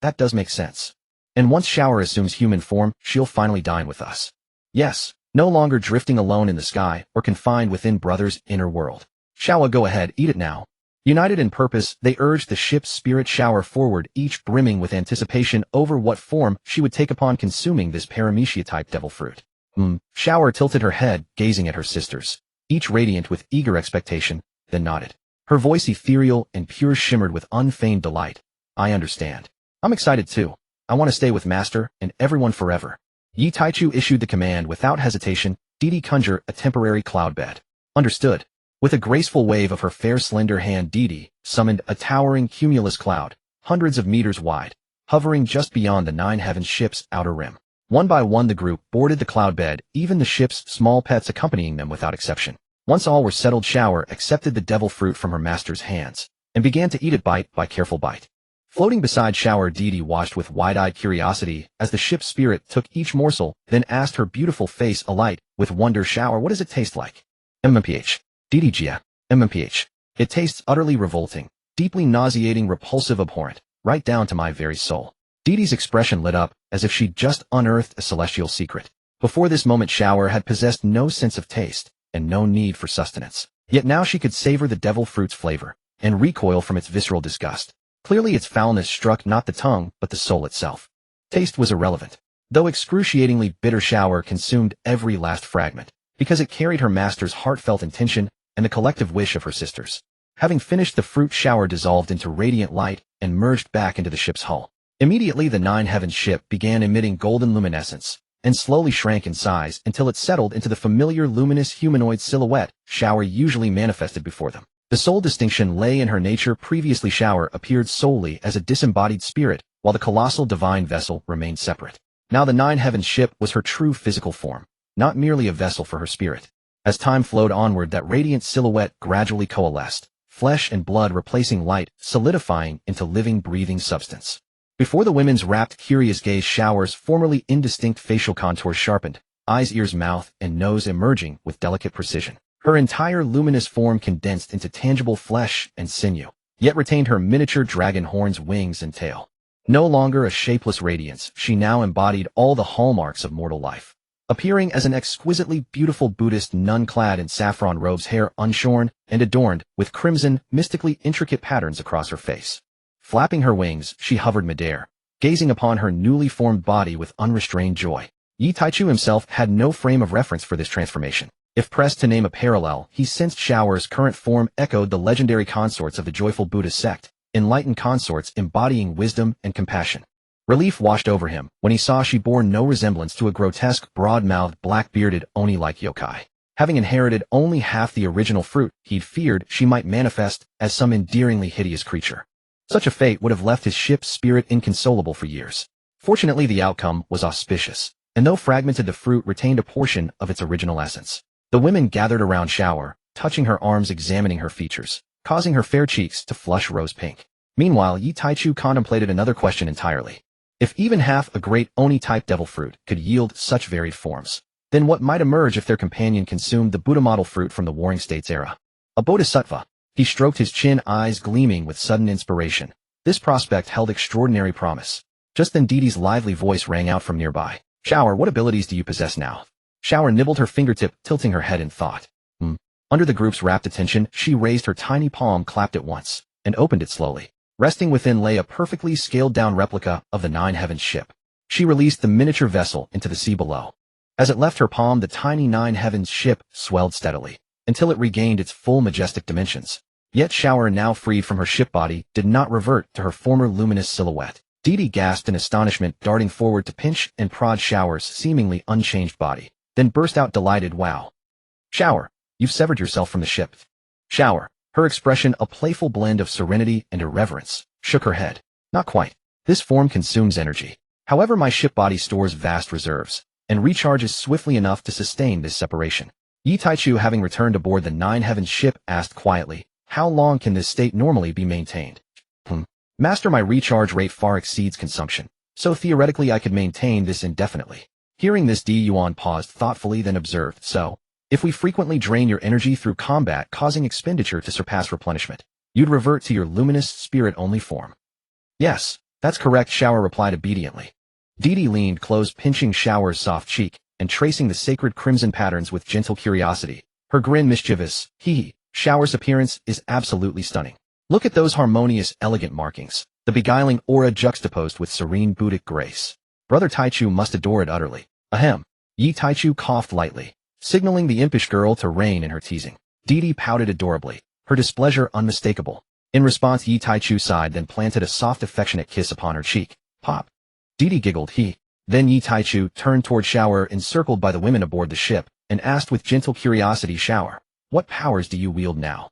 That does make sense. And once Shower assumes human form, she'll finally dine with us. Yes, no longer drifting alone in the sky or confined within Brother's inner world. Shower, go ahead, eat it now." United in purpose, they urged the ship's spirit Shower forward, each brimming with anticipation over what form she would take upon consuming this paramecia-type devil fruit. Shower tilted her head, gazing at her sisters, each radiant with eager expectation, then nodded. Her voice ethereal and pure shimmered with unfeigned delight. I understand. I'm excited too. I want to stay with Master and everyone forever. Yi Taichu issued the command without hesitation. Didi conjure a temporary cloud bed. Understood. With a graceful wave of her fair slender hand, Didi summoned a towering cumulus cloud, hundreds of meters wide, hovering just beyond the Nine Heavens ship's outer rim. One by one the group boarded the cloud bed, even the ship's small pets accompanying them without exception. Once all were settled, Shower accepted the devil fruit from her master's hands, and began to eat it bite by careful bite. Floating beside Shower, Didi watched with wide-eyed curiosity as the ship's spirit took each morsel, then asked, her beautiful face alight with wonder, Shower, what does it taste like? MMPH. Didi Jia. MMPH. It tastes utterly revolting, deeply nauseating, repulsive, abhorrent, right down to my very soul. Didi's expression lit up, as if she'd just unearthed a celestial secret. Before this moment, Shower had possessed no sense of taste, and no need for sustenance. Yet now she could savor the devil fruit's flavor, and recoil from its visceral disgust. Clearly its foulness struck not the tongue, but the soul itself. Taste was irrelevant. Though excruciatingly bitter, Shower consumed every last fragment, because it carried her master's heartfelt intention and the collective wish of her sisters. Having finished the fruit, Shower dissolved into radiant light and merged back into the ship's hull. Immediately the Nine Heavens ship began emitting golden luminescence, and slowly shrank in size until it settled into the familiar luminous humanoid silhouette Shower usually manifested before them. The sole distinction lay in her nature. Previously, Shower appeared solely as a disembodied spirit, while the colossal divine vessel remained separate. Now the Nine Heavens ship was her true physical form, not merely a vessel for her spirit. As time flowed onward, that radiant silhouette gradually coalesced, flesh and blood replacing light, solidifying into living, breathing substance. Before the women's rapt, curious gaze, Shower's formerly indistinct facial contours sharpened, eyes, ears, mouth, and nose emerging with delicate precision. Her entire luminous form condensed into tangible flesh and sinew, yet retained her miniature dragon horns, wings, and tail. No longer a shapeless radiance, she now embodied all the hallmarks of mortal life. Appearing as an exquisitely beautiful Buddhist nun clad in saffron robes, hair unshorn and adorned with crimson, mystically intricate patterns across her face. Flapping her wings, she hovered midair, gazing upon her newly formed body with unrestrained joy. Yi Taichu himself had no frame of reference for this transformation. If pressed to name a parallel, he sensed Shower's current form echoed the legendary consorts of the joyful Buddhist sect, enlightened consorts embodying wisdom and compassion. Relief washed over him when he saw she bore no resemblance to a grotesque, broad-mouthed, black-bearded, oni-like yokai. Having inherited only half the original fruit, he'd feared she might manifest as some endearingly hideous creature. Such a fate would have left his ship's spirit inconsolable for years. Fortunately, the outcome was auspicious, and though fragmented, the fruit retained a portion of its original essence. The women gathered around Shower, touching her arms, examining her features, causing her fair cheeks to flush rose pink. Meanwhile, Yi Taichu contemplated another question entirely. If even half a great Oni-type devil fruit could yield such varied forms, then what might emerge if their companion consumed the Buddha model fruit from the Warring States era? A bodhisattva. He stroked his chin, eyes gleaming with sudden inspiration. This prospect held extraordinary promise. Just then Didi's lively voice rang out from nearby. Shower, what abilities do you possess now? Shower nibbled her fingertip, tilting her head in thought. Under the group's rapt attention, she raised her tiny palm, clapped it once, and opened it slowly. Resting within lay a perfectly scaled-down replica of the Nine Heavens ship. She released the miniature vessel into the sea below. As it left her palm, the tiny Nine Heavens ship swelled steadily, until it regained its full majestic dimensions. Yet Shower, now freed from her ship body, did not revert to her former luminous silhouette. Didi gasped in astonishment, darting forward to pinch and prod Shower's seemingly unchanged body, then burst out delighted, "Wow! Shower, you've severed yourself from the ship." Shower, her expression a playful blend of serenity and irreverence, shook her head. "Not quite. This form consumes energy. However, my ship body stores vast reserves, and recharges swiftly enough to sustain this separation." Yi Taichu, having returned aboard the Nine Heavens ship, asked quietly, "How long can this state normally be maintained?" Master, my recharge rate far exceeds consumption, so theoretically I could maintain this indefinitely." Hearing this, Yuan paused thoughtfully, then observed, "So, if we frequently drain your energy through combat, causing expenditure to surpass replenishment, you'd revert to your luminous, spirit-only form?" "Yes, that's correct," Shower replied obediently. Didi leaned close, pinching Shower's soft cheek, and tracing the sacred crimson patterns with gentle curiosity. Her grin mischievous. "Hee. Shower's appearance is absolutely stunning. Look at those harmonious, elegant markings, the beguiling aura juxtaposed with serene Buddhic grace. Brother Taichu must adore it utterly." "Ahem." Yi Taichu coughed lightly, signaling the impish girl to rein in her teasing. Didi pouted adorably, her displeasure unmistakable. In response, Yi Taichu sighed, then planted a soft affectionate kiss upon her cheek. Pop. Didi giggled he. Then Yi Taichu turned toward Shower, encircled by the women aboard the ship, and asked with gentle curiosity, Shower, what powers do you wield now?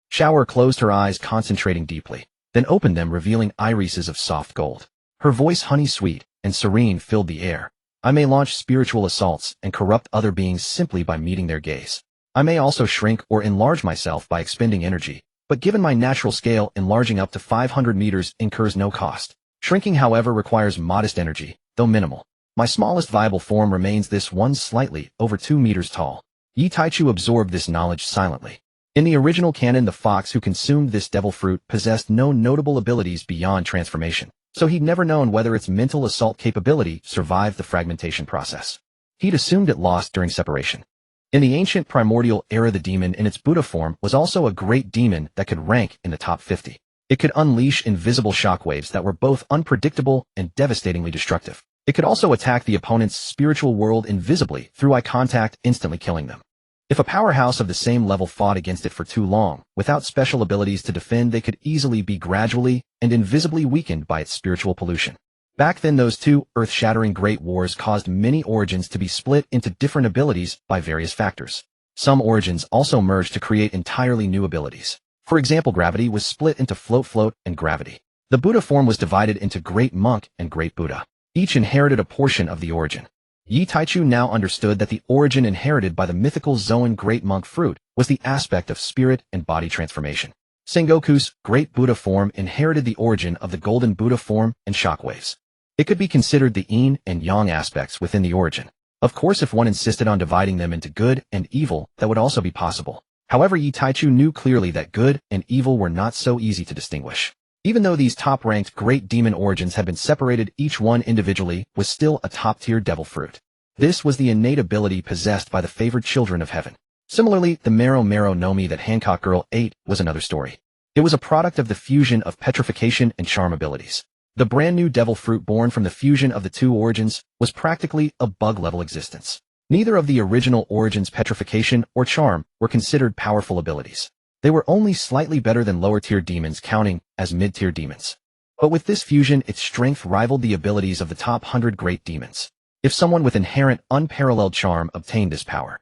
Shower closed her eyes, concentrating deeply, then opened them, revealing irises of soft gold. Her voice, honey-sweet and serene, filled the air. I may launch spiritual assaults and corrupt other beings simply by meeting their gaze. I may also shrink or enlarge myself by expending energy, but given my natural scale, enlarging up to 500 meters incurs no cost. Shrinking, however, requires modest energy, though minimal. My smallest viable form remains this one, slightly over 2 meters tall. Yi Taichu absorbed this knowledge silently. In the original canon, the fox who consumed this devil fruit possessed no notable abilities beyond transformation, so he'd never known whether its mental assault capability survived the fragmentation process. He'd assumed it lost during separation. In the ancient primordial era, the demon in its Buddha form was also a great demon that could rank in the top 50. It could unleash invisible shockwaves that were both unpredictable and devastatingly destructive. It could also attack the opponent's spiritual world invisibly through eye contact, instantly killing them. If a powerhouse of the same level fought against it for too long, without special abilities to defend, they could easily be gradually and invisibly weakened by its spiritual pollution. Back then, those two earth-shattering great wars caused many origins to be split into different abilities by various factors. Some origins also merged to create entirely new abilities. For example, gravity was split into float, and gravity. The Buddha form was divided into Great Monk and Great Buddha. Each inherited a portion of the origin. Yi Taichu now understood that the origin inherited by the mythical Zoan Great Monk fruit was the aspect of spirit and body transformation. Sengoku's Great Buddha form inherited the origin of the Golden Buddha form and shockwaves. It could be considered the yin and yang aspects within the origin. Of course, if one insisted on dividing them into good and evil, that would also be possible. However, Yi Taichu knew clearly that good and evil were not so easy to distinguish. Even though these top-ranked great demon origins had been separated, each one individually was still a top-tier devil fruit. This was the innate ability possessed by the favored children of heaven. Similarly, the Mero Mero no Mi that Hancock Girl ate was another story. It was a product of the fusion of petrification and charm abilities. The brand new devil fruit born from the fusion of the two origins was practically a bug-level existence. Neither of the original origins, petrification or charm, were considered powerful abilities. They were only slightly better than lower-tier demons, counting as mid-tier demons. But with this fusion, its strength rivaled the abilities of the top 100 great demons. If someone with inherent, unparalleled charm obtained this power,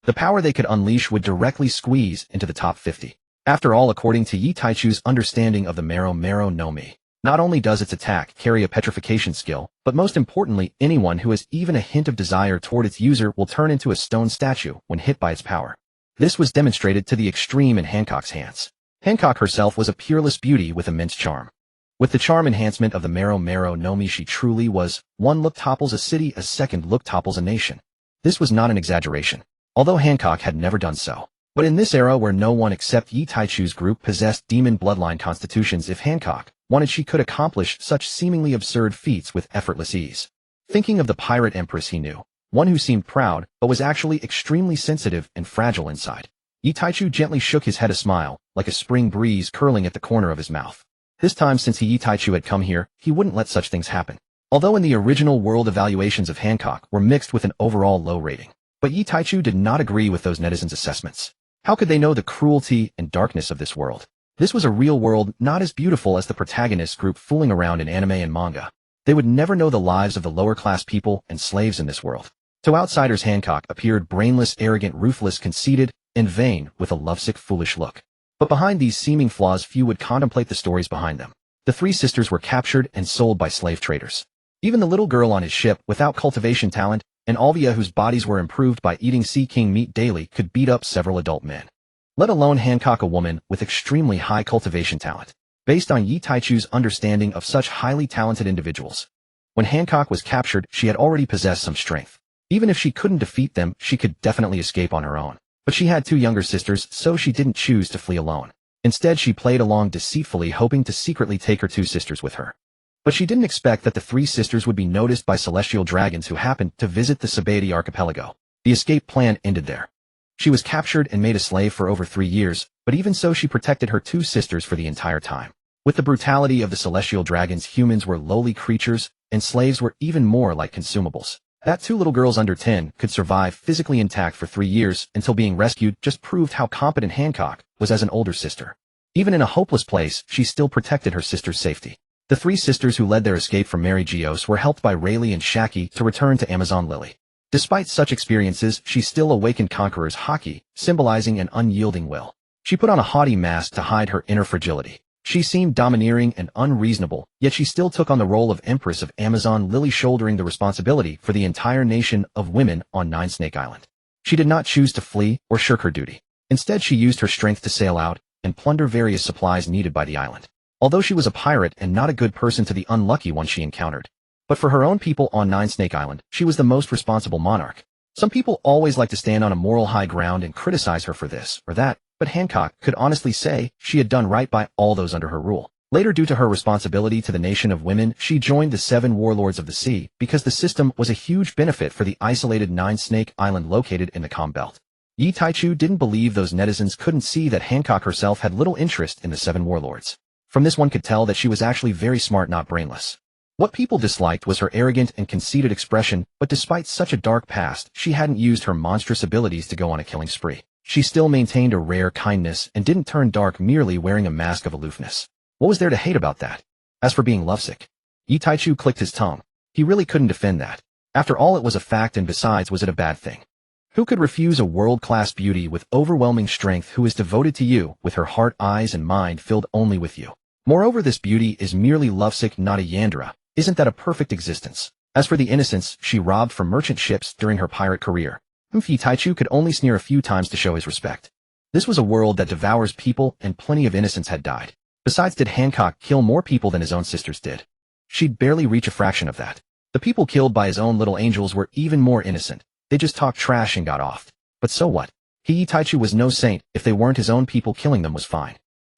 the power they could unleash would directly squeeze into the top 50. After all, according to Yi Taichu's understanding of the Mero Mero no Mi, not only does its attack carry a petrification skill, but most importantly, anyone who has even a hint of desire toward its user will turn into a stone statue when hit by its power. This was demonstrated to the extreme in Hancock's hands. Hancock herself was a peerless beauty with immense charm. With the charm enhancement of the Mero Mero no Mi, she truly was. One look topples a city, a second look topples a nation. This was not an exaggeration, although Hancock had never done so. But in this era where no one except Yi Taichu's group possessed demon bloodline constitutions, if Hancock wanted, she could accomplish such seemingly absurd feats with effortless ease. Thinking of the pirate empress he knew, one who seemed proud but was actually extremely sensitive and fragile inside, Yi Taichu gently shook his head, a smile, like a spring breeze curling at the corner of his mouth. This time, since Yi Taichu had come here, he wouldn't let such things happen. Although in the original world, evaluations of Hancock were mixed with an overall low rating, but Yi Taichu did not agree with those netizens' assessments. How could they know the cruelty and darkness of this world? This was a real world, not as beautiful as the protagonist group fooling around in anime and manga. They would never know the lives of the lower-class people and slaves in this world. To outsiders, Hancock appeared brainless, arrogant, ruthless, conceited, and vain, with a lovesick, foolish look. But behind these seeming flaws, few would contemplate the stories behind them. The three sisters were captured and sold by slave traders. Even the little girl on his ship, without cultivation talent, and Alvia, whose bodies were improved by eating sea king meat daily, could beat up several adult men. Let alone Hancock, a woman with extremely high cultivation talent. Based on Yi Taichu's understanding of such highly talented individuals, when Hancock was captured, she had already possessed some strength. Even if she couldn't defeat them, she could definitely escape on her own. But she had two younger sisters, so she didn't choose to flee alone. Instead, she played along deceitfully, hoping to secretly take her two sisters with her. But she didn't expect that the three sisters would be noticed by celestial dragons who happened to visit the Sabaody archipelago. The escape plan ended there. She was captured and made a slave for over 3 years, but even so, she protected her two sisters for the entire time. With the brutality of the celestial dragons, humans were lowly creatures, and slaves were even more like consumables. That two little girls under 10 could survive physically intact for 3 years until being rescued just proved how competent Hancock was as an older sister. Even in a hopeless place, she still protected her sister's safety. The three sisters who led their escape from Mary Gios were helped by Rayleigh and Shaki to return to Amazon Lily. Despite such experiences, she still awakened Conqueror's haki, symbolizing an unyielding will. She put on a haughty mask to hide her inner fragility. She seemed domineering and unreasonable, yet she still took on the role of Empress of Amazon Lily, shouldering the responsibility for the entire nation of women on Nine Snake Island. She did not choose to flee or shirk her duty. Instead, she used her strength to sail out and plunder various supplies needed by the island. Although she was a pirate and not a good person to the unlucky ones she encountered. But for her own people on Nine Snake Island, she was the most responsible monarch. Some people always like to stand on a moral high ground and criticize her for this or that, but Hancock could honestly say she had done right by all those under her rule. Later, due to her responsibility to the nation of women, she joined the 7 warlords of the sea because the system was a huge benefit for the isolated Nine Snake Island located in the Calm Belt. Yi Taichu didn't believe those netizens couldn't see that Hancock herself had little interest in the 7 warlords. From this, one could tell that she was actually very smart, not brainless. What people disliked was her arrogant and conceited expression, but despite such a dark past, she hadn't used her monstrous abilities to go on a killing spree. She still maintained a rare kindness and didn't turn dark merely wearing a mask of aloofness. What was there to hate about that? As for being lovesick, Yi Taichu clicked his tongue. He really couldn't defend that. After all, it was a fact, and besides, was it a bad thing? Who could refuse a world-class beauty with overwhelming strength who is devoted to you, with her heart, eyes, and mind filled only with you? Moreover, this beauty is merely lovesick, not a Yandra. Isn't that a perfect existence? As for the innocents she robbed from merchant ships during her pirate career, Yi Taichu could only sneer a few times to show his respect. This was a world that devours people, and plenty of innocents had died. Besides, did Hancock kill more people than his own sisters did? She'd barely reach a fraction of that. The people killed by his own little angels were even more innocent. They just talked trash and got off. But so what? Yi Taichu was no saint. If they weren't his own people, killing them was fine.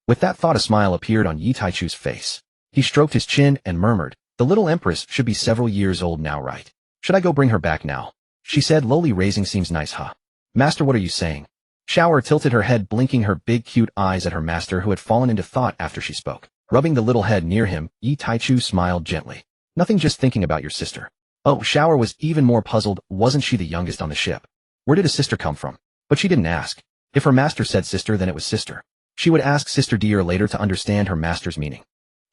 With that thought, a smile appeared on Yi Taichu's face. He stroked his chin and murmured, "The little empress should be several years old now, right? Should I go bring her back now?" She said, lowly raising, "Seems nice, huh? Master, what are you saying?" Shower tilted her head, blinking her big cute eyes at her master, who had fallen into thought after she spoke. Rubbing the little head near him, Yi Taichu smiled gently. "Nothing, just thinking about your sister." Oh, Shower was even more puzzled. Wasn't she the youngest on the ship? Where did a sister come from? But she didn't ask. If her master said sister, then it was sister. She would ask Sister Dear later to understand her master's meaning.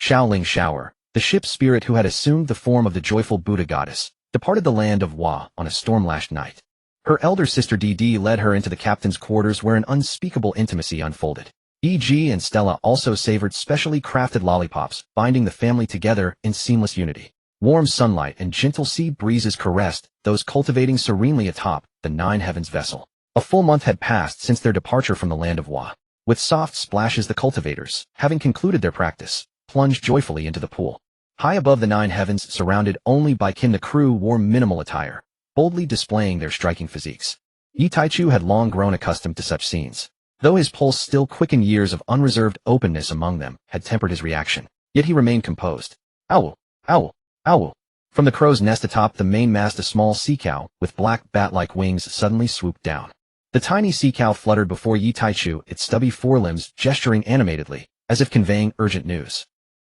Shaoling Shower, the ship's spirit who had assumed the form of the joyful Buddha goddess, departed the land of Wa on a storm-lashed night. Her elder sister Dee led her into the captain's quarters, where an unspeakable intimacy unfolded. E.G. and Stella also savored specially crafted lollipops, binding the family together in seamless unity. Warm sunlight and gentle sea breezes caressed those cultivating serenely atop the Nine Heavens vessel. A full month had passed since their departure from the land of Wa. With soft splashes, the cultivators, having concluded their practice, plunged joyfully into the pool. High above the Nine Heavens, surrounded only by kin, the crew wore minimal attire, boldly displaying their striking physiques. Yi Taichu had long grown accustomed to such scenes. Though his pulse still quickened, years of unreserved openness among them had tempered his reaction. Yet he remained composed. Owl! Owl! Owl! From the crow's nest atop the mainmast, a small sea cow with black bat-like wings suddenly swooped down. The tiny sea cow fluttered before Yi Taichu, its stubby forelimbs gesturing animatedly, as if conveying urgent news.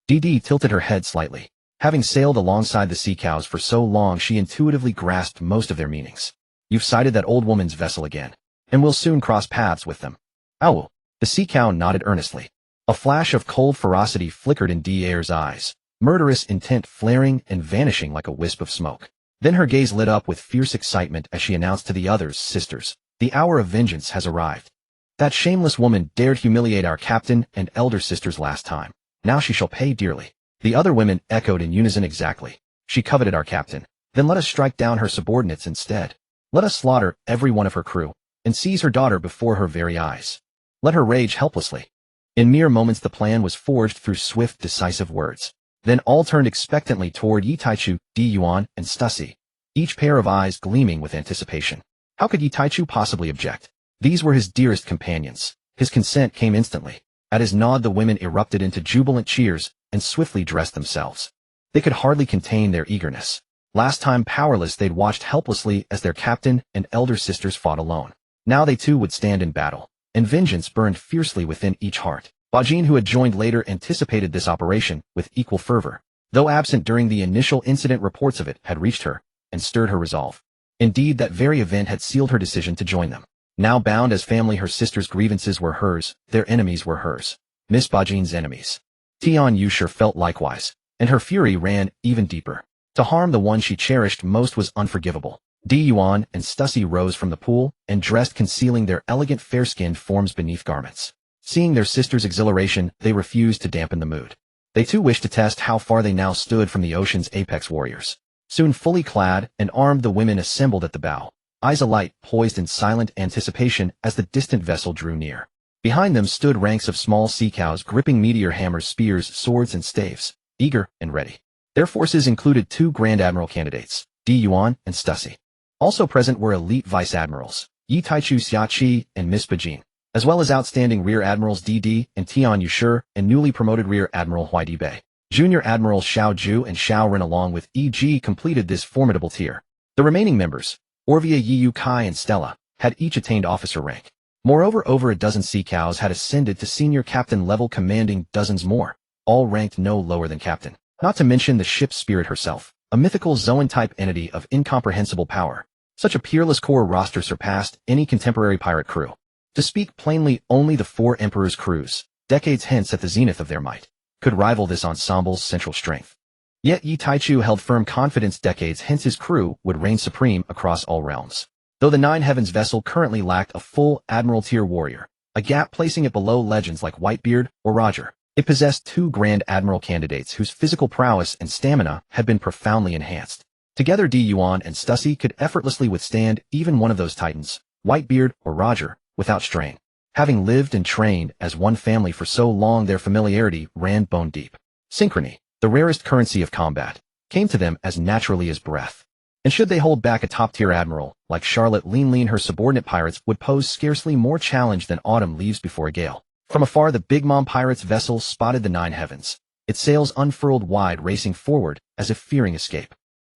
Dee tilted her head slightly. Having sailed alongside the sea cows for so long, she intuitively grasped most of their meanings. You've sighted that old woman's vessel again, and will soon cross paths with them. Owl! The sea cow nodded earnestly. A flash of cold ferocity flickered in Deer's eyes, murderous intent flaring and vanishing like a wisp of smoke. Then her gaze lit up with fierce excitement as she announced to the others, "Sisters, the hour of vengeance has arrived. That shameless woman dared humiliate our captain and elder sisters last time. Now she shall pay dearly." The other women echoed in unison, "Exactly. She coveted our captain. Then let us strike down her subordinates instead. Let us slaughter every one of her crew, and seize her daughter before her very eyes. Let her rage helplessly." In mere moments the plan was forged through swift, decisive words. Then all turned expectantly toward Yi Taichu, Yuan, and Stussy, each pair of eyes gleaming with anticipation. How could Yi Taichu possibly object? These were his dearest companions. His consent came instantly. At his nod, the women erupted into jubilant cheers and swiftly dressed themselves. They could hardly contain their eagerness. Last time, powerless, they'd watched helplessly as their captain and elder sisters fought alone. Now they too would stand in battle, and vengeance burned fiercely within each heart. Bajin, who had joined later, anticipated this operation with equal fervor. Though absent during the initial incident, reports of it had reached her, and stirred her resolve. Indeed, that very event had sealed her decision to join them. Now bound as family, her sister's grievances were hers, their enemies were hers. Miss Bajin's enemies. Gion Yushir felt likewise, and her fury ran even deeper. To harm the one she cherished most was unforgivable. Yuan and Stussy rose from the pool and dressed, concealing their elegant fair-skinned forms beneath garments. Seeing their sister's exhilaration, they refused to dampen the mood. They too wished to test how far they now stood from the ocean's apex warriors. Soon fully clad and armed, the women assembled at the bow, eyes alight, poised in silent anticipation as the distant vessel drew near. Behind them stood ranks of small sea cows gripping meteor hammers, spears, swords, and staves, eager and ready. Their forces included 2 Grand Admiral candidates, Yuan and Stussy. Also present were elite Vice Admirals, Yi Taichu Xiachi and Miss Bajin, as well as outstanding Rear Admirals Di and Tian Yushir and newly promoted Rear Admiral Huidi Bei. Junior Admirals Xiao Ju and Xiao Ren along with E.G. completed this formidable tier. The remaining members, Orvia Yiyu Kai and Stella, had each attained officer rank. Moreover, over a dozen sea cows had ascended to senior captain level, commanding dozens more, all ranked no lower than captain. Not to mention the ship's spirit herself, a mythical Zoan-type entity of incomprehensible power. Such a peerless core roster surpassed any contemporary pirate crew. To speak plainly, only the 4 Emperor's crews, decades hence at the zenith of their might, could rival this ensemble's central strength. Yet Yi Taichu held firm confidence decades hence his crew would reign supreme across all realms. Though the Nine Heavens vessel currently lacked a full Admiral-tier warrior, a gap placing it below legends like Whitebeard or Roger, it possessed 2 Grand Admiral candidates whose physical prowess and stamina had been profoundly enhanced. Together, Yuan and Stussy could effortlessly withstand even one of those titans, Whitebeard or Roger, without strain. Having lived and trained as one family for so long, their familiarity ran bone deep. Synchrony, the rarest currency of combat, came to them as naturally as breath. And should they hold back a top-tier admiral, like Charlotte Lean, her subordinate pirates would pose scarcely more challenge than autumn leaves before a gale. From afar, the Big Mom pirate's vessel spotted the Nine Heavens, its sails unfurled wide, racing forward as if fearing escape.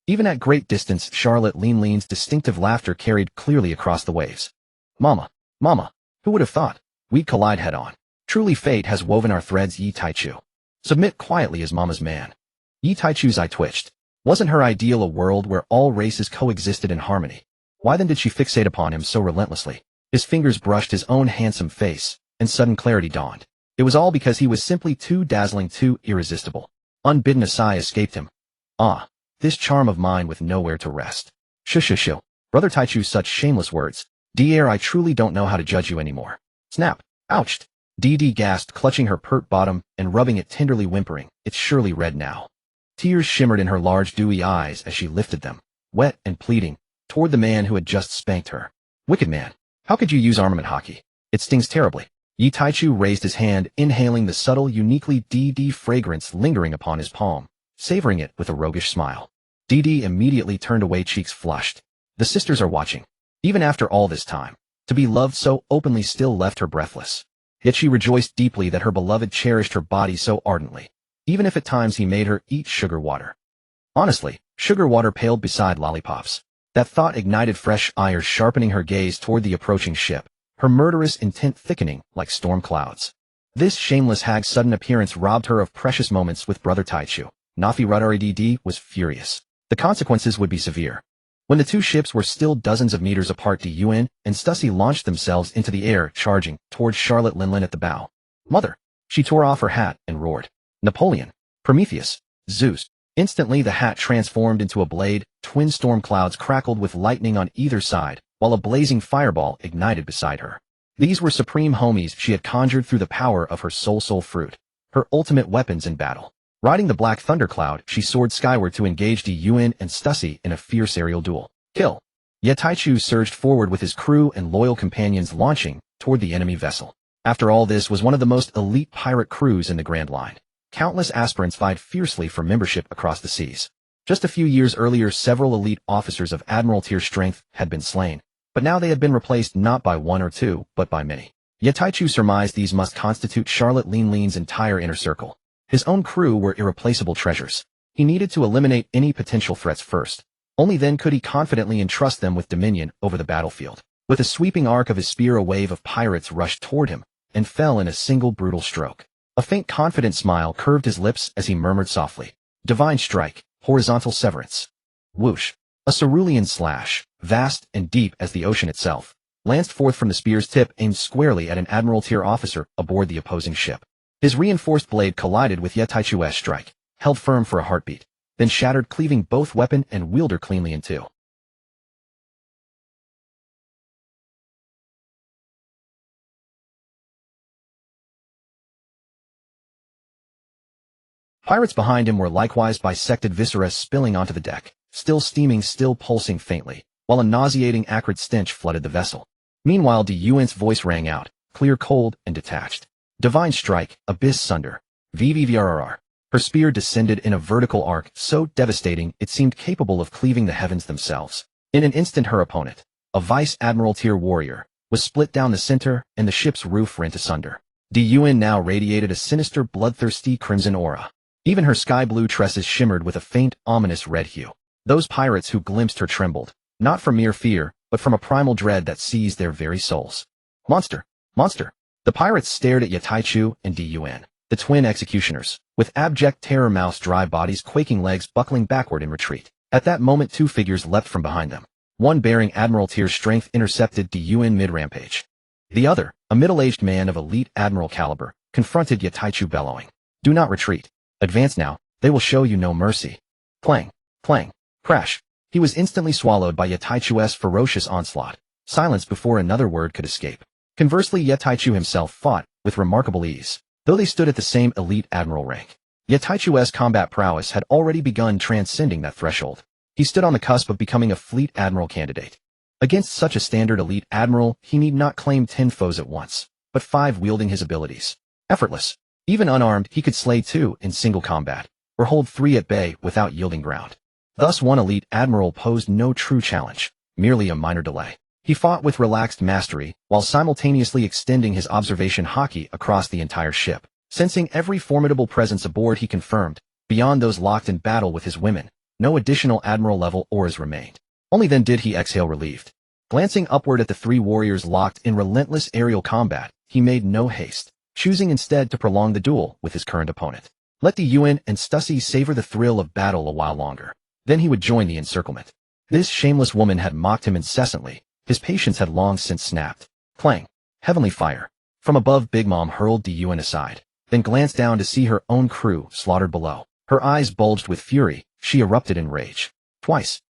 Even at great distance, Charlotte Lean's distinctive laughter carried clearly across the waves. Mama, Mama, who would have thought? We'd collide head-on. Truly fate has woven our threads. Yi Taichu. Submit quietly as Mama's man. Yi Taichu's eye twitched. Wasn't her ideal a world where all races coexisted in harmony? Why then did she fixate upon him so relentlessly? His fingers brushed his own handsome face, and sudden clarity dawned. It was all because he was simply too dazzling, too irresistible. Unbidden, a sigh escaped him. Ah, this charm of mine with nowhere to rest. Shh. Brother Taichu, such shameless words. Dear, I truly don't know how to judge you anymore. Snap. Ouched. Dee gasped, clutching her pert bottom and rubbing it tenderly, whimpering. It's surely red now. Tears shimmered in her large dewy eyes as she lifted them, wet and pleading, toward the man who had just spanked her. Wicked man. How could you use armament hockey? It stings terribly. Yi Taichu raised his hand, inhaling the subtle, uniquely Dee fragrance lingering upon his palm, savoring it with a roguish smile. Dee immediately turned away, cheeks flushed. The sisters are watching. Even after all this time, to be loved so openly still left her breathless. Yet she rejoiced deeply that her beloved cherished her body so ardently, even if at times he made her eat sugar water. Honestly, sugar water paled beside lollipops. That thought ignited fresh ire, sharpening her gaze toward the approaching ship, her murderous intent thickening like storm clouds. This shameless hag's sudden appearance robbed her of precious moments with Brother Taichu. Nafi Rudari was furious. The consequences would be severe. When the 2 ships were still dozens of meters apart, Yuan and Stussy launched themselves into the air, charging towards Charlotte Linlin at the bow. Mother! She tore off her hat and roared. Napoleon! Prometheus! Zeus! Instantly the hat transformed into a blade, twin storm clouds crackled with lightning on either side, while a blazing fireball ignited beside her. These were supreme homies she had conjured through the power of her soul fruit, her ultimate weapons in battle. Riding the black thundercloud, she soared skyward to engage Yuan and Stussy in a fierce aerial duel. Kill! Yet Taichu surged forward with his crew and loyal companions, launching toward the enemy vessel. After all, this was one of the most elite pirate crews in the Grand Line. Countless aspirants vied fiercely for membership across the seas. Just a few years earlier, several elite officers of Admiral-tier strength had been slain, but now they had been replaced not by 1 or 2, but by many. Yet Taichu surmised these must constitute Charlotte Lean's entire inner circle. His own crew were irreplaceable treasures. He needed to eliminate any potential threats first. Only then could he confidently entrust them with dominion over the battlefield. With a sweeping arc of his spear, a wave of pirates rushed toward him and fell in a single brutal stroke. A faint, confident smile curved his lips as he murmured softly, "Divine strike, horizontal severance." Whoosh! A cerulean slash, vast and deep as the ocean itself, lanced forth from the spear's tip aimed squarely at an Admiral-tier officer aboard the opposing ship. His reinforced blade collided with Yetaichu's strike, held firm for a heartbeat, then shattered, cleaving both weapon and wielder cleanly in two. Pirates behind him were likewise bisected, viscera spilling onto the deck, still steaming, still pulsing faintly, while a nauseating acrid stench flooded the vessel. Meanwhile, Yuan's voice rang out, clear, cold, and detached. Divine strike, abyss sunder. VVVRR. Her spear descended in a vertical arc so devastating it seemed capable of cleaving the heavens themselves. In an instant her opponent, a Vice Admiral-tier warrior, was split down the center and the ship's roof rent asunder. Yuan now radiated a sinister, bloodthirsty crimson aura. Even her sky-blue tresses shimmered with a faint, ominous red hue. Those pirates who glimpsed her trembled, not from mere fear, but from a primal dread that seized their very souls. Monster! Monster! The pirates stared at Yetaichu and Yuan, the twin executioners, with abject terror, mouse-dry bodies, quaking legs buckling backward in retreat. At that moment 2 figures leapt from behind them. One bearing Admiral-tier strength intercepted Yuan mid-rampage. The other, a middle-aged man of elite Admiral caliber, confronted Yetaichu bellowing. Do not retreat. Advance now, they will show you no mercy. Clang, clang, crash. He was instantly swallowed by Yetaichu's ferocious onslaught, silenced before another word could escape. Conversely, Yetaichu himself fought with remarkable ease, though they stood at the same elite admiral rank. Yetaichu's combat prowess had already begun transcending that threshold. He stood on the cusp of becoming a fleet admiral candidate. Against such a standard elite admiral, he need not claim 10 foes at once, but 5 wielding his abilities. Effortless. Even unarmed, he could slay 2 in single combat, or hold 3 at bay without yielding ground. Thus one elite admiral posed no true challenge, merely a minor delay. He fought with relaxed mastery, while simultaneously extending his observation haki across the entire ship. Sensing every formidable presence aboard, he confirmed, beyond those locked in battle with his women, no additional admiral-level auras remained. Only then did he exhale relieved. Glancing upward at the 3 warriors locked in relentless aerial combat, he made no haste, choosing instead to prolong the duel with his current opponent. Let Yuan and Stussy savor the thrill of battle a while longer. Then he would join the encirclement. This shameless woman had mocked him incessantly. His patience had long since snapped. Clang. Heavenly fire. From above, Big Mom hurled Yuan aside, then glanced down to see her own crew slaughtered below. Her eyes bulged with fury. She erupted in rage. Twice.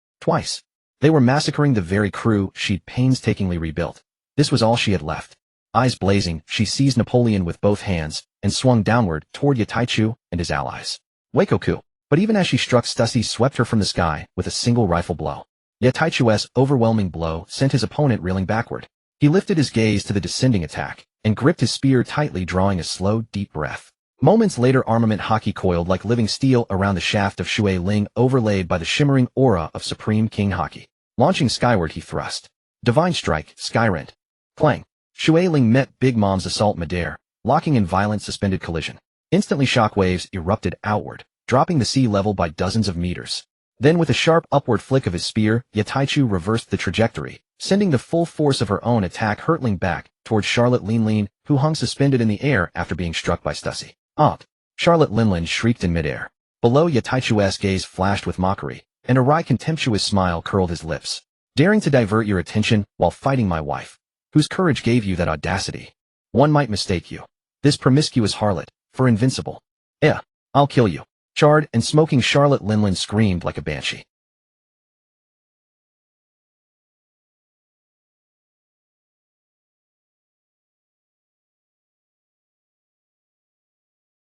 They were massacring the very crew she'd painstakingly rebuilt. This was all she had left. Eyes blazing, she seized Napoleon with both hands and swung downward toward Yetaichu and his allies. Wakoku. But even as she struck, Stussy swept her from the sky with a single rifle blow. Yetaichu's overwhelming blow sent his opponent reeling backward. He lifted his gaze to the descending attack and gripped his spear tightly, drawing a slow, deep breath. Moments later, armament haki coiled like living steel around the shaft of Shui Ling, overlaid by the shimmering aura of Supreme King Haki. Launching skyward, he thrust. Divine strike, skyrend. Clang. Shui Ling met Big Mom's assault midair, locking in violent suspended collision. Instantly shockwaves erupted outward, dropping the sea level by dozens of meters. Then with a sharp upward flick of his spear, Yetaichu reversed the trajectory, sending the full force of her own attack hurtling back towards Charlotte Linlin, who hung suspended in the air after being struck by Stussy. Ah! Charlotte Linlin shrieked in midair. Below, Yetaichu's gaze flashed with mockery, and a wry contemptuous smile curled his lips. Daring to divert your attention while fighting my wife, whose courage gave you that audacity? One might mistake you, this promiscuous harlot, for invincible. I'll kill you. Charred and smoking, Charlotte Linlin screamed like a banshee.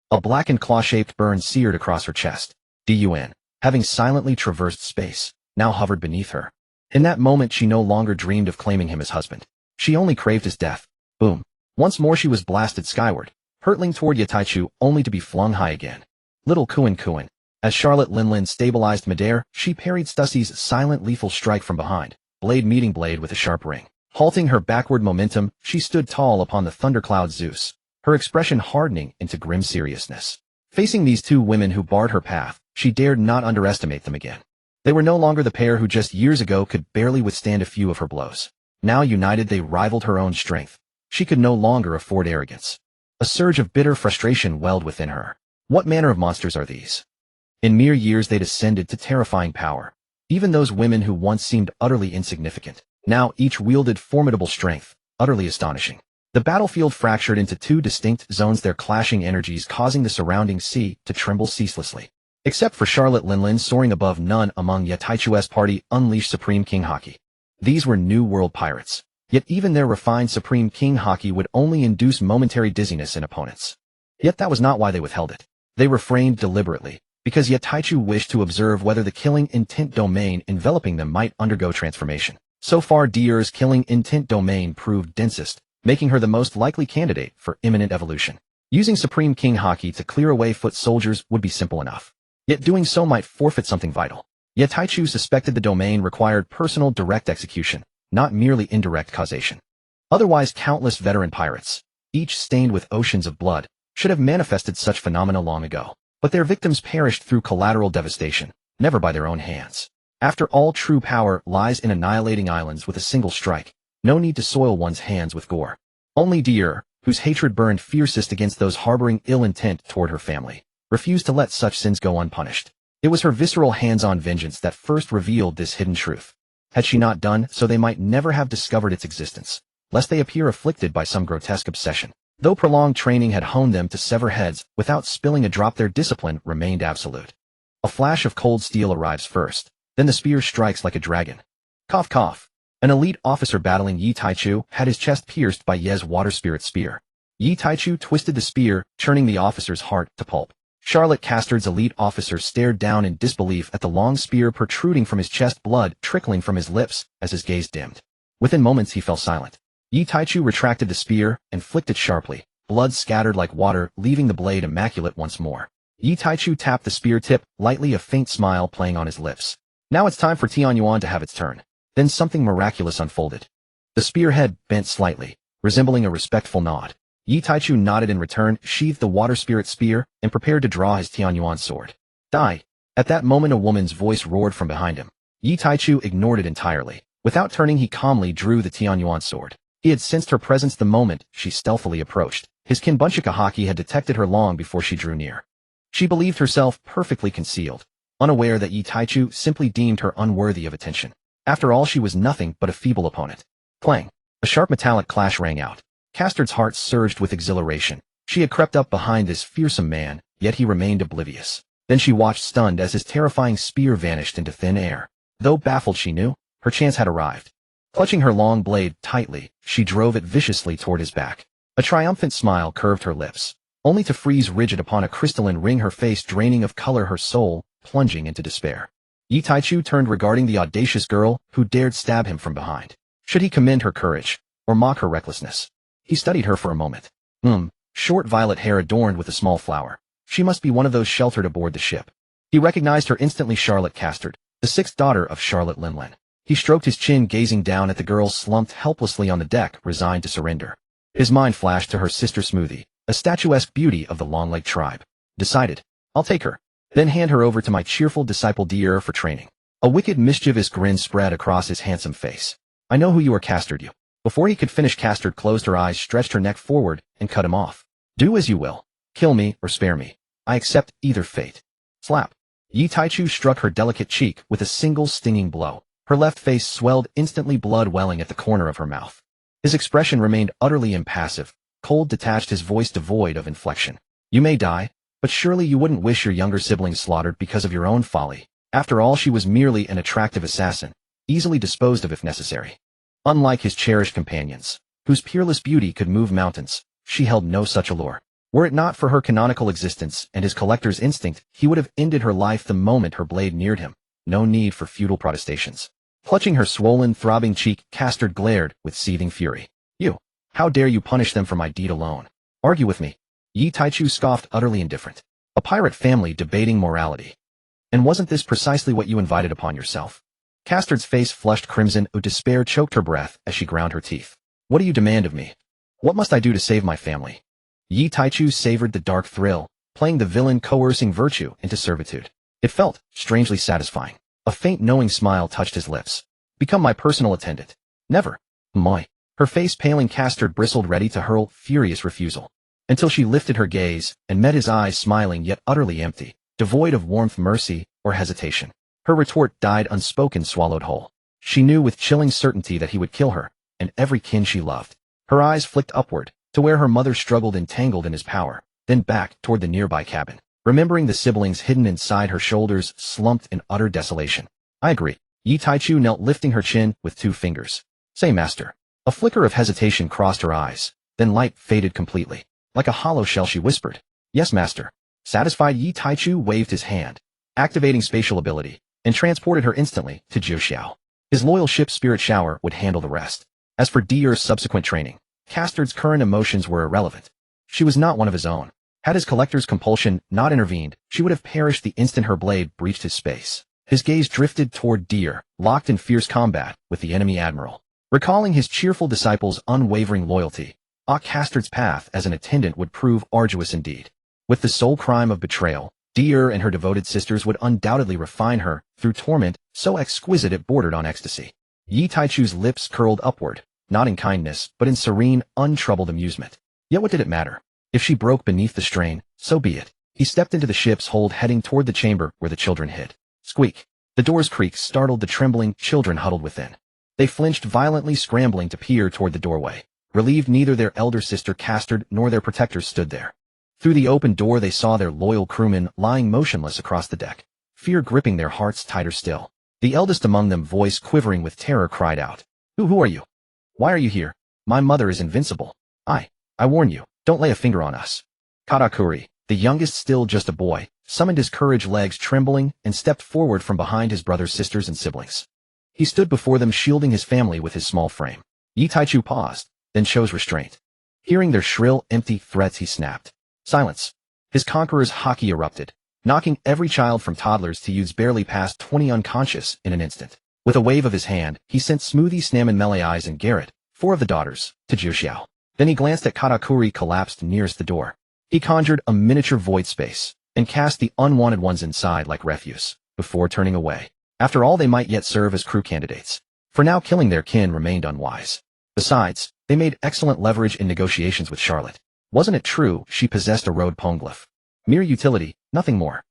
A blackened claw-shaped burn seared across her chest. Yuan, having silently traversed space, now hovered beneath her. In that moment she no longer dreamed of claiming him as husband. She only craved his death. Boom. Once more she was blasted skyward, hurtling toward Yetaichu, only to be flung high again. Little Kuan. As Charlotte Linlin stabilized midair, she parried Stussy's silent lethal strike from behind, blade meeting blade with a sharp ring. Halting her backward momentum, she stood tall upon the thundercloud Zeus, her expression hardening into grim seriousness. Facing these 2 women who barred her path, she dared not underestimate them again. They were no longer the pair who just years ago could barely withstand a few of her blows. Now united, they rivaled her own strength. She could no longer afford arrogance. A surge of bitter frustration welled within her. What manner of monsters are these? In mere years they descended to terrifying power. Even those women who once seemed utterly insignificant, now each wielded formidable strength, utterly astonishing. The battlefield fractured into two distinct zones, their clashing energies causing the surrounding sea to tremble ceaselessly. Except for Charlotte Linlin soaring above, none among Yataichu's party unleashed Supreme King Haki. These were New World pirates. Yet even their refined Supreme King Haki would only induce momentary dizziness in opponents. Yet that was not why they withheld it. They refrained deliberately, because Yataichu wished to observe whether the killing intent domain enveloping them might undergo transformation. So far, Dier's killing intent domain proved densest, making her the most likely candidate for imminent evolution. Using Supreme King Haki to clear away foot soldiers would be simple enough. Yet doing so might forfeit something vital. Yataichu suspected the domain required personal direct execution, not merely indirect causation. Otherwise, countless veteran pirates, each stained with oceans of blood, should have manifested such phenomena long ago. But their victims perished through collateral devastation, never by their own hands. After all, true power lies in annihilating islands with a single strike. No need to soil one's hands with gore. Only Dier, whose hatred burned fiercest against those harboring ill intent toward her family, refused to let such sins go unpunished. It was her visceral hands-on vengeance that first revealed this hidden truth. Had she not done so, they might never have discovered its existence, lest they appear afflicted by some grotesque obsession. Though prolonged training had honed them to sever heads without spilling a drop, their discipline remained absolute. A flash of cold steel arrives first, then the spear strikes like a dragon. Cough cough. An elite officer battling Yi Taichu had his chest pierced by Ye's water spirit spear. Yi Taichu twisted the spear, churning the officer's heart to pulp. Charlotte Castard's elite officer stared down in disbelief at the long spear protruding from his chest, blood trickling from his lips as his gaze dimmed. Within moments he fell silent. Yi Taichu retracted the spear and flicked it sharply. Blood scattered like water, leaving the blade immaculate once more. Yi Taichu tapped the spear tip lightly, a faint smile playing on his lips. Now it's time for Tianyuan to have its turn. Then something miraculous unfolded. The spearhead bent slightly, resembling a respectful nod. Yi Taichu nodded in return, sheathed the water spirit spear, and prepared to draw his Tianyuan sword. Die! At that moment a woman's voice roared from behind him. Yi Taichu ignored it entirely. Without turning, he calmly drew the Tianyuan sword. He had sensed her presence the moment she stealthily approached. His Kinbunchika Haki had detected her long before she drew near. She believed herself perfectly concealed, unaware that Yi Taichu simply deemed her unworthy of attention. After all, she was nothing but a feeble opponent. Clang! A sharp metallic clash rang out. Castard's heart surged with exhilaration. She had crept up behind this fearsome man, yet he remained oblivious. Then she watched stunned as his terrifying spear vanished into thin air. Though baffled, she knew her chance had arrived. Clutching her long blade tightly, she drove it viciously toward his back. A triumphant smile curved her lips, only to freeze rigid upon a crystalline ring, her face draining of color, her soul plunging into despair. Yi Taichu turned, regarding the audacious girl who dared stab him from behind. Should he commend her courage, or mock her recklessness? He studied her for a moment. Short violet hair adorned with a small flower. She must be one of those sheltered aboard the ship. He recognized her instantly, Charlotte Castard, the sixth daughter of Charlotte Linlin. He stroked his chin, gazing down at the girl slumped helplessly on the deck, resigned to surrender. His mind flashed to her sister Smoothie, a statuesque beauty of the Long Lake tribe. Decided, I'll take her, then hand her over to my cheerful disciple Dier for training. A wicked, mischievous grin spread across his handsome face. I know who you are, Castard, you. Before he could finish, Castard closed her eyes, stretched her neck forward, and cut him off. Do as you will. Kill me or spare me. I accept either fate. Slap. Yi Taichu struck her delicate cheek with a single stinging blow. Her left face swelled instantly, blood welling at the corner of her mouth. His expression remained utterly impassive, cold, detached, his voice devoid of inflection. You may die, but surely you wouldn't wish your younger siblings slaughtered because of your own folly. After all, she was merely an attractive assassin, easily disposed of if necessary. Unlike his cherished companions, whose peerless beauty could move mountains, she held no such allure. Were it not for her canonical existence and his collector's instinct, he would have ended her life the moment her blade neared him. No need for futile protestations. Clutching her swollen, throbbing cheek, Castard glared with seething fury. You! How dare you punish them for my deed alone? Argue with me. Yi Taichu scoffed, utterly indifferent. A pirate family debating morality. And wasn't this precisely what you invited upon yourself? Castard's face flushed crimson, despair choked her breath as she ground her teeth. What do you demand of me? What must I do to save my family? Yi Taichu savored the dark thrill, playing the villain, coercing virtue into servitude. It felt strangely satisfying. A faint knowing smile touched his lips. Become my personal attendant. Never. Moi. Her face paling, Castard bristled, ready to hurl furious refusal. Until she lifted her gaze and met his eyes, smiling yet utterly empty, devoid of warmth, mercy, or hesitation. Her retort died unspoken, swallowed whole. She knew with chilling certainty that he would kill her, and every kin she loved. Her eyes flicked upward, to where her mother struggled entangled in his power, then back toward the nearby cabin. Remembering the siblings hidden inside her shoulders, slumped in utter desolation. I agree. Yi Taichu knelt, lifting her chin with 2 fingers. Say, master. A flicker of hesitation crossed her eyes, then light faded completely. Like a hollow shell, she whispered. Yes, master. Satisfied, Yi Taichu waved his hand, activating spatial ability, and transported her instantly to Jiuxiao. His loyal ship Spirit Shower would handle the rest. As for Dier's subsequent training, Castard's current emotions were irrelevant. She was not one of his own. Had his collector's compulsion not intervened, she would have perished the instant her blade breached his space. His gaze drifted toward Dier, locked in fierce combat with the enemy Admiral. Recalling his cheerful disciple's unwavering loyalty, Castard's path as an attendant would prove arduous indeed. With the sole crime of betrayal, Dier and her devoted sisters would undoubtedly refine her through torment so exquisite it bordered on ecstasy. Yi Taichu's lips curled upward, not in kindness, but in serene, untroubled amusement. Yet what did it matter? If she broke beneath the strain, so be it. He stepped into the ship's hold, heading toward the chamber where the children hid. Squeak. The door's creak startled the trembling children huddled within. They flinched violently, scrambling to peer toward the doorway. Relieved, neither their elder sister Castard nor their protectors stood there. Through the open door they saw their loyal crewmen lying motionless across the deck, fear gripping their hearts tighter still. The eldest among them, voice quivering with terror, cried out. Who are you? Why are you here? My mother is invincible. I warn you, don't lay a finger on us. Katakuri, the youngest, still just a boy, summoned his courage, legs trembling, and stepped forward from behind his brothers, sisters, and siblings. He stood before them, shielding his family with his small frame. Yi Taichu paused, then chose restraint. Hearing their shrill, empty threats, he snapped. Silence. His conqueror's haki erupted, knocking every child from toddlers to youths barely past 20 unconscious in an instant. With a wave of his hand, he sent Smoothie, Snam, Melee Eyes, and Garrett, 4 of the daughters, to Jiuxiao. Then he glanced at Katakuri, collapsed nearest the door. He conjured a miniature void space, and cast the unwanted ones inside like refuse, before turning away. After all, they might yet serve as crew candidates. For now, killing their kin remained unwise. Besides, they made excellent leverage in negotiations with Charlotte. Wasn't it true she possessed a road poneglyph? Mere utility, nothing more.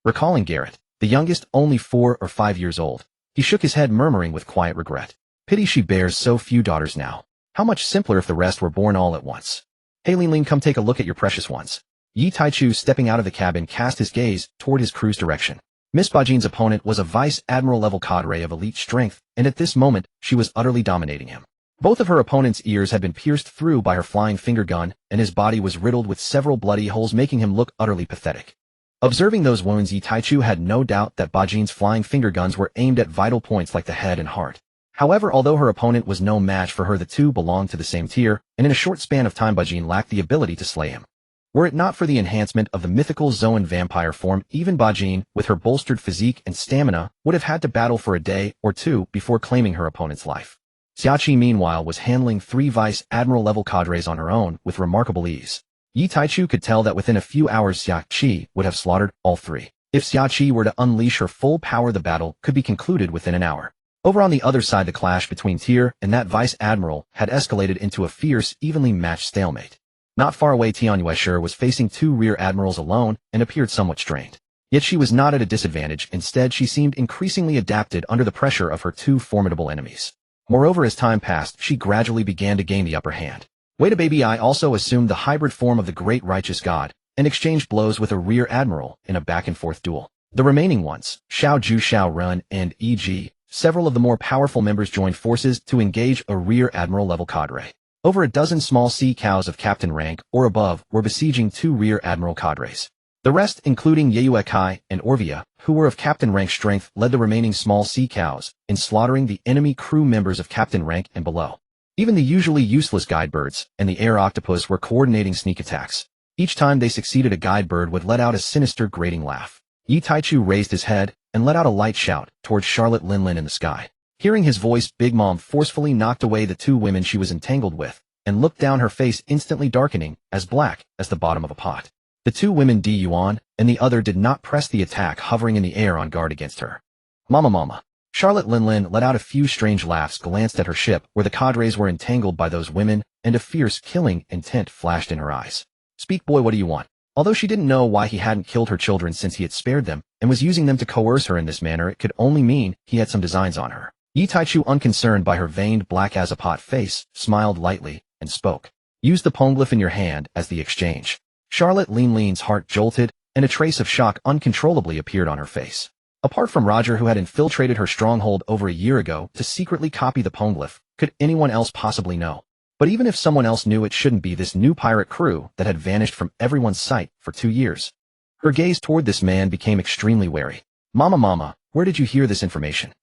Recalling Garrett, the youngest, only 4 or 5 years old, he shook his head, murmuring with quiet regret. Pity she bears so few daughters now. How much simpler if the rest were born all at once. Hey Lin, come take a look at your precious ones. Yi Taichu, stepping out of the cabin, cast his gaze toward his crew's direction. Miss Bajin's opponent was a Vice Admiral level cadre of elite strength, and at this moment, she was utterly dominating him. Both of her opponent's ears had been pierced through by her flying finger gun, and his body was riddled with several bloody holes, making him look utterly pathetic. Observing those wounds, Yi Taichu had no doubt that Bajin's flying finger guns were aimed at vital points like the head and heart. However, although her opponent was no match for her, the two belonged to the same tier, and in a short span of time Bajin lacked the ability to slay him. Were it not for the enhancement of the mythical Zoan vampire form, even Bajin, with her bolstered physique and stamina, would have had to battle for a day or 2 before claiming her opponent's life. Xiaoqi, meanwhile, was handling 3 Vice Admiral-level cadres on her own with remarkable ease. Yi Taichu could tell that within a few hours Xiaoqi would have slaughtered all 3. If Xiaoqi were to unleash her full power, the battle could be concluded within an hour. Over on the other side, the clash between Tier and that Vice Admiral had escalated into a fierce, evenly matched stalemate. Not far away, Tianyuesher was facing 2 rear admirals alone and appeared somewhat strained. Yet she was not at a disadvantage. Instead, she seemed increasingly adapted under the pressure of her 2 formidable enemies. Moreover, as time passed, she gradually began to gain the upper hand. Wait a baby, I also assumed the hybrid form of the great righteous god and exchanged blows with a rear admiral in a back-and-forth duel. The remaining ones, Xiao Ju, Xiao Run, and E.g., several of the more powerful members joined forces to engage a rear admiral-level cadre. Over a dozen small sea cows of captain rank or above were besieging 2 rear admiral cadres. The rest, including Yeyuekai and Orvia, who were of captain rank strength, led the remaining small sea cows in slaughtering the enemy crew members of captain rank and below. Even the usually useless guide birds and the air octopus were coordinating sneak attacks. Each time they succeeded, a guide bird would let out a sinister, grating laugh. Yi Taichu raised his head and let out a light shout towards Charlotte Linlin in the sky. Hearing his voice, Big Mom forcefully knocked away the 2 women she was entangled with and looked down, her face instantly darkening as black as the bottom of a pot. The 2 women, Di Yuan and the other, did not press the attack, hovering in the air on guard against her. Mama. Charlotte Linlin let out a few strange laughs, glanced at her ship where the cadres were entangled by those women, and a fierce, killing intent flashed in her eyes. Speak, boy, what do you want? Although she didn't know why he hadn't killed her children since he had spared them, and was using them to coerce her in this manner, it could only mean he had some designs on her. Yi Taichu, unconcerned by her veined black as a pot face, smiled lightly, and spoke. Use the poneglyph in your hand as the exchange. Charlotte Linlin's heart jolted, and a trace of shock uncontrollably appeared on her face. Apart from Roger, who had infiltrated her stronghold over a year ago to secretly copy the poneglyph, could anyone else possibly know? But even if someone else knew, it shouldn't be this new pirate crew that had vanished from everyone's sight for 2 years. Her gaze toward this man became extremely wary. Mama, where did you hear this information?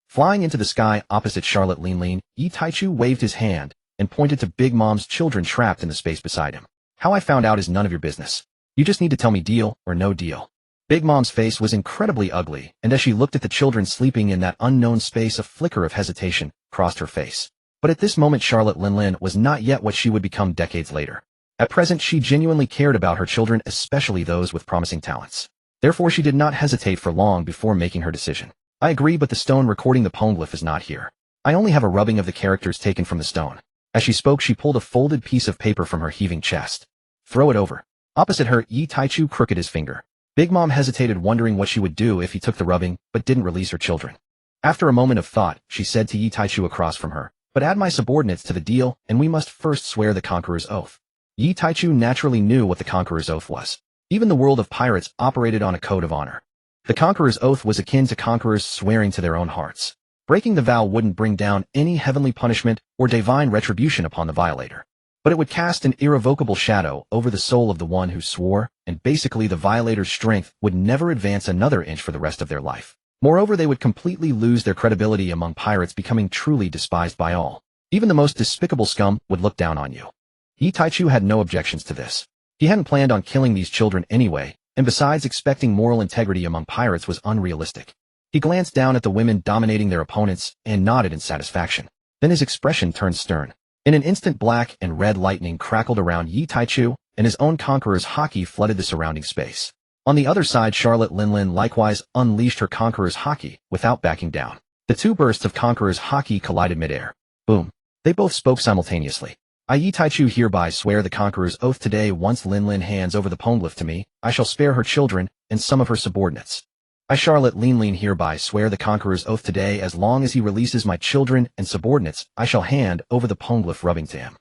Flying into the sky opposite Charlotte Linlin, Yi Taichu waved his hand and pointed to Big Mom's children trapped in the space beside him. How I found out is none of your business. You just need to tell me deal or no deal. Big Mom's face was incredibly ugly, and as she looked at the children sleeping in that unknown space, a flicker of hesitation crossed her face. But at this moment, Charlotte Linlin was not yet what she would become decades later. At present, she genuinely cared about her children, especially those with promising talents. Therefore, she did not hesitate for long before making her decision. I agree, but the stone recording the poneglyph is not here. I only have a rubbing of the characters taken from the stone. As she spoke, she pulled a folded piece of paper from her heaving chest. Throw it over. Opposite her, Yi Taichu crooked his finger. Big Mom hesitated, wondering what she would do if he took the rubbing, but didn't release her children. After a moment of thought, she said to Yi Taichu across from her, but add my subordinates to the deal, and we must first swear the Conqueror's Oath. Yi Taichu naturally knew what the Conqueror's Oath was. Even the world of pirates operated on a code of honor. The Conqueror's Oath was akin to conquerors swearing to their own hearts. Breaking the vow wouldn't bring down any heavenly punishment or divine retribution upon the violator, but it would cast an irrevocable shadow over the soul of the one who swore, and basically the violator's strength would never advance another inch for the rest of their life. Moreover, they would completely lose their credibility among pirates, becoming truly despised by all. Even the most despicable scum would look down on you. Yi Taichu had no objections to this. He hadn't planned on killing these children anyway, and besides, expecting moral integrity among pirates was unrealistic. He glanced down at the women dominating their opponents and nodded in satisfaction. Then his expression turned stern. In an instant, black and red lightning crackled around Yi Taichu, and his own conqueror's haki flooded the surrounding space. On the other side, Charlotte Linlin likewise unleashed her conqueror's haki without backing down. The two bursts of conqueror's haki collided midair. Boom. They both spoke simultaneously. I, Yi Taichu, hereby swear the Conqueror's Oath today. Once Linlin hands over the poneglyph to me, I shall spare her children and some of her subordinates. I, Charlotte Linlin, hereby swear the Conqueror's Oath today. As long as he releases my children and subordinates, I shall hand over the poneglyph rubbing to him.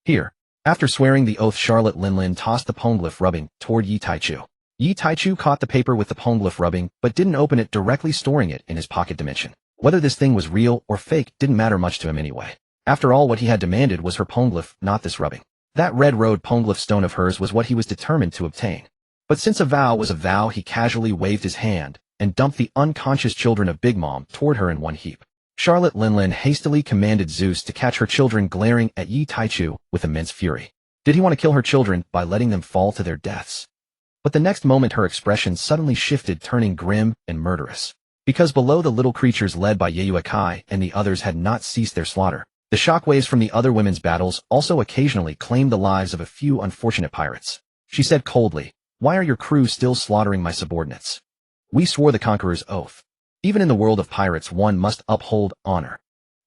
Here. After swearing the oath, Charlotte Linlin tossed the poneglyph rubbing toward Yi Taichu. Yi Taichu caught the paper with the poneglyph rubbing, but didn't open it directly, storing it in his pocket dimension. Whether this thing was real or fake didn't matter much to him anyway. After all, what he had demanded was her poneglyph, not this rubbing. That red road poneglyph stone of hers was what he was determined to obtain. But since a vow was a vow, he casually waved his hand and dumped the unconscious children of Big Mom toward her in one heap. Charlotte Linlin hastily commanded Zeus to catch her children, glaring at Yi Taichu with immense fury. Did he want to kill her children by letting them fall to their deaths? But the next moment her expression suddenly shifted, turning grim and murderous. Because below, the little creatures led by Yayuakai and the others had not ceased their slaughter. The shockwaves from the other women's battles also occasionally claimed the lives of a few unfortunate pirates. She said coldly, "Why are your crew still slaughtering my subordinates? We swore the Conqueror's Oath. Even in the world of pirates, one must uphold honor."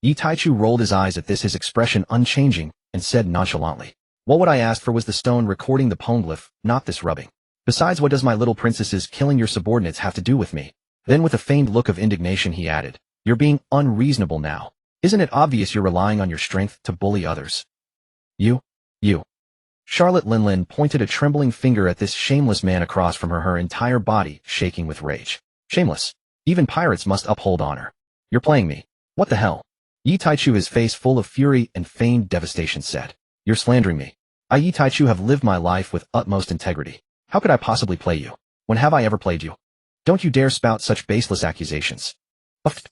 Yi Taichu rolled his eyes at this, his expression unchanging, and said nonchalantly, "Well, what I asked for was the stone recording the poneglyph, not this rubbing. Besides, what does my little princess's killing your subordinates have to do with me?" Then with a feigned look of indignation he added, "You're being unreasonable now. Isn't it obvious you're relying on your strength to bully others? You. Charlotte Linlin pointed a trembling finger at this shameless man across from her, her entire body shaking with rage. "Shameless. Even pirates must uphold honor. You're playing me. What the hell?" Yi Taichu, his face full of fury and feigned devastation, said, "You're slandering me. I, Yi Taichu, have lived my life with utmost integrity. How could I possibly play you? When have I ever played you? Don't you dare spout such baseless accusations." Uff.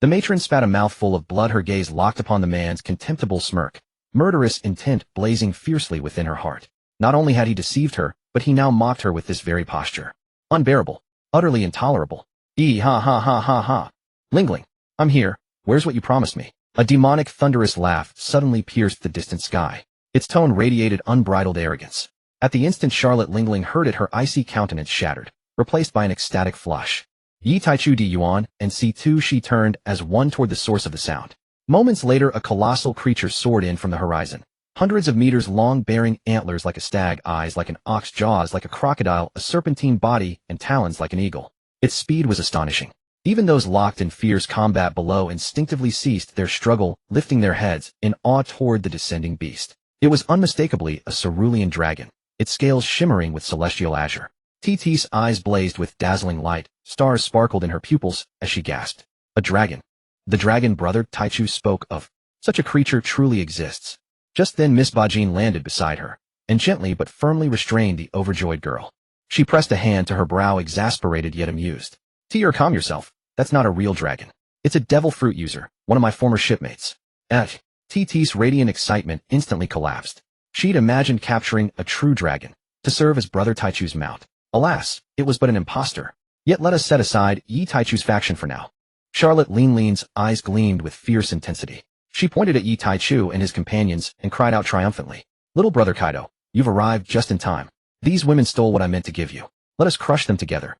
The matron spat a mouthful of blood, her gaze locked upon the man's contemptible smirk, murderous intent blazing fiercely within her heart. Not only had he deceived her, but he now mocked her with this very posture. Unbearable. Utterly intolerable. Ha. Lingling. I'm here. Where's what you promised me? A demonic thunderous laugh suddenly pierced the distant sky. Its tone radiated unbridled arrogance. At the instant Charlotte Lingling heard it, her icy countenance shattered, replaced by an ecstatic flush. Yi Taichu de Yuan and C2, she turned as one toward the source of the sound. Moments later, a colossal creature soared in from the horizon. Hundreds of meters long, bearing antlers like a stag, eyes like an ox, jaws like a crocodile, a serpentine body, and talons like an eagle. Its speed was astonishing. Even those locked in fierce combat below instinctively ceased their struggle, lifting their heads in awe toward the descending beast. It was unmistakably a cerulean dragon, its scales shimmering with celestial azure. TT's eyes blazed with dazzling light, stars sparkled in her pupils as she gasped. A dragon. The dragon brother Taichu spoke of. Such a creature truly exists. Just then Miss Bajin landed beside her, and gently but firmly restrained the overjoyed girl. She pressed a hand to her brow, exasperated yet amused. T, calm yourself. That's not a real dragon. It's a devil fruit user, one of my former shipmates. TT's radiant excitement instantly collapsed. She'd imagined capturing a true dragon to serve as brother Taichu's mount. Alas, it was but an impostor. Yet let us set aside Yi Taichu's faction for now. Charlotte Linlin's eyes gleamed with fierce intensity. She pointed at Yi Taichu and his companions and cried out triumphantly. Little brother Kaido, you've arrived just in time. These women stole what I meant to give you. Let us crush them together.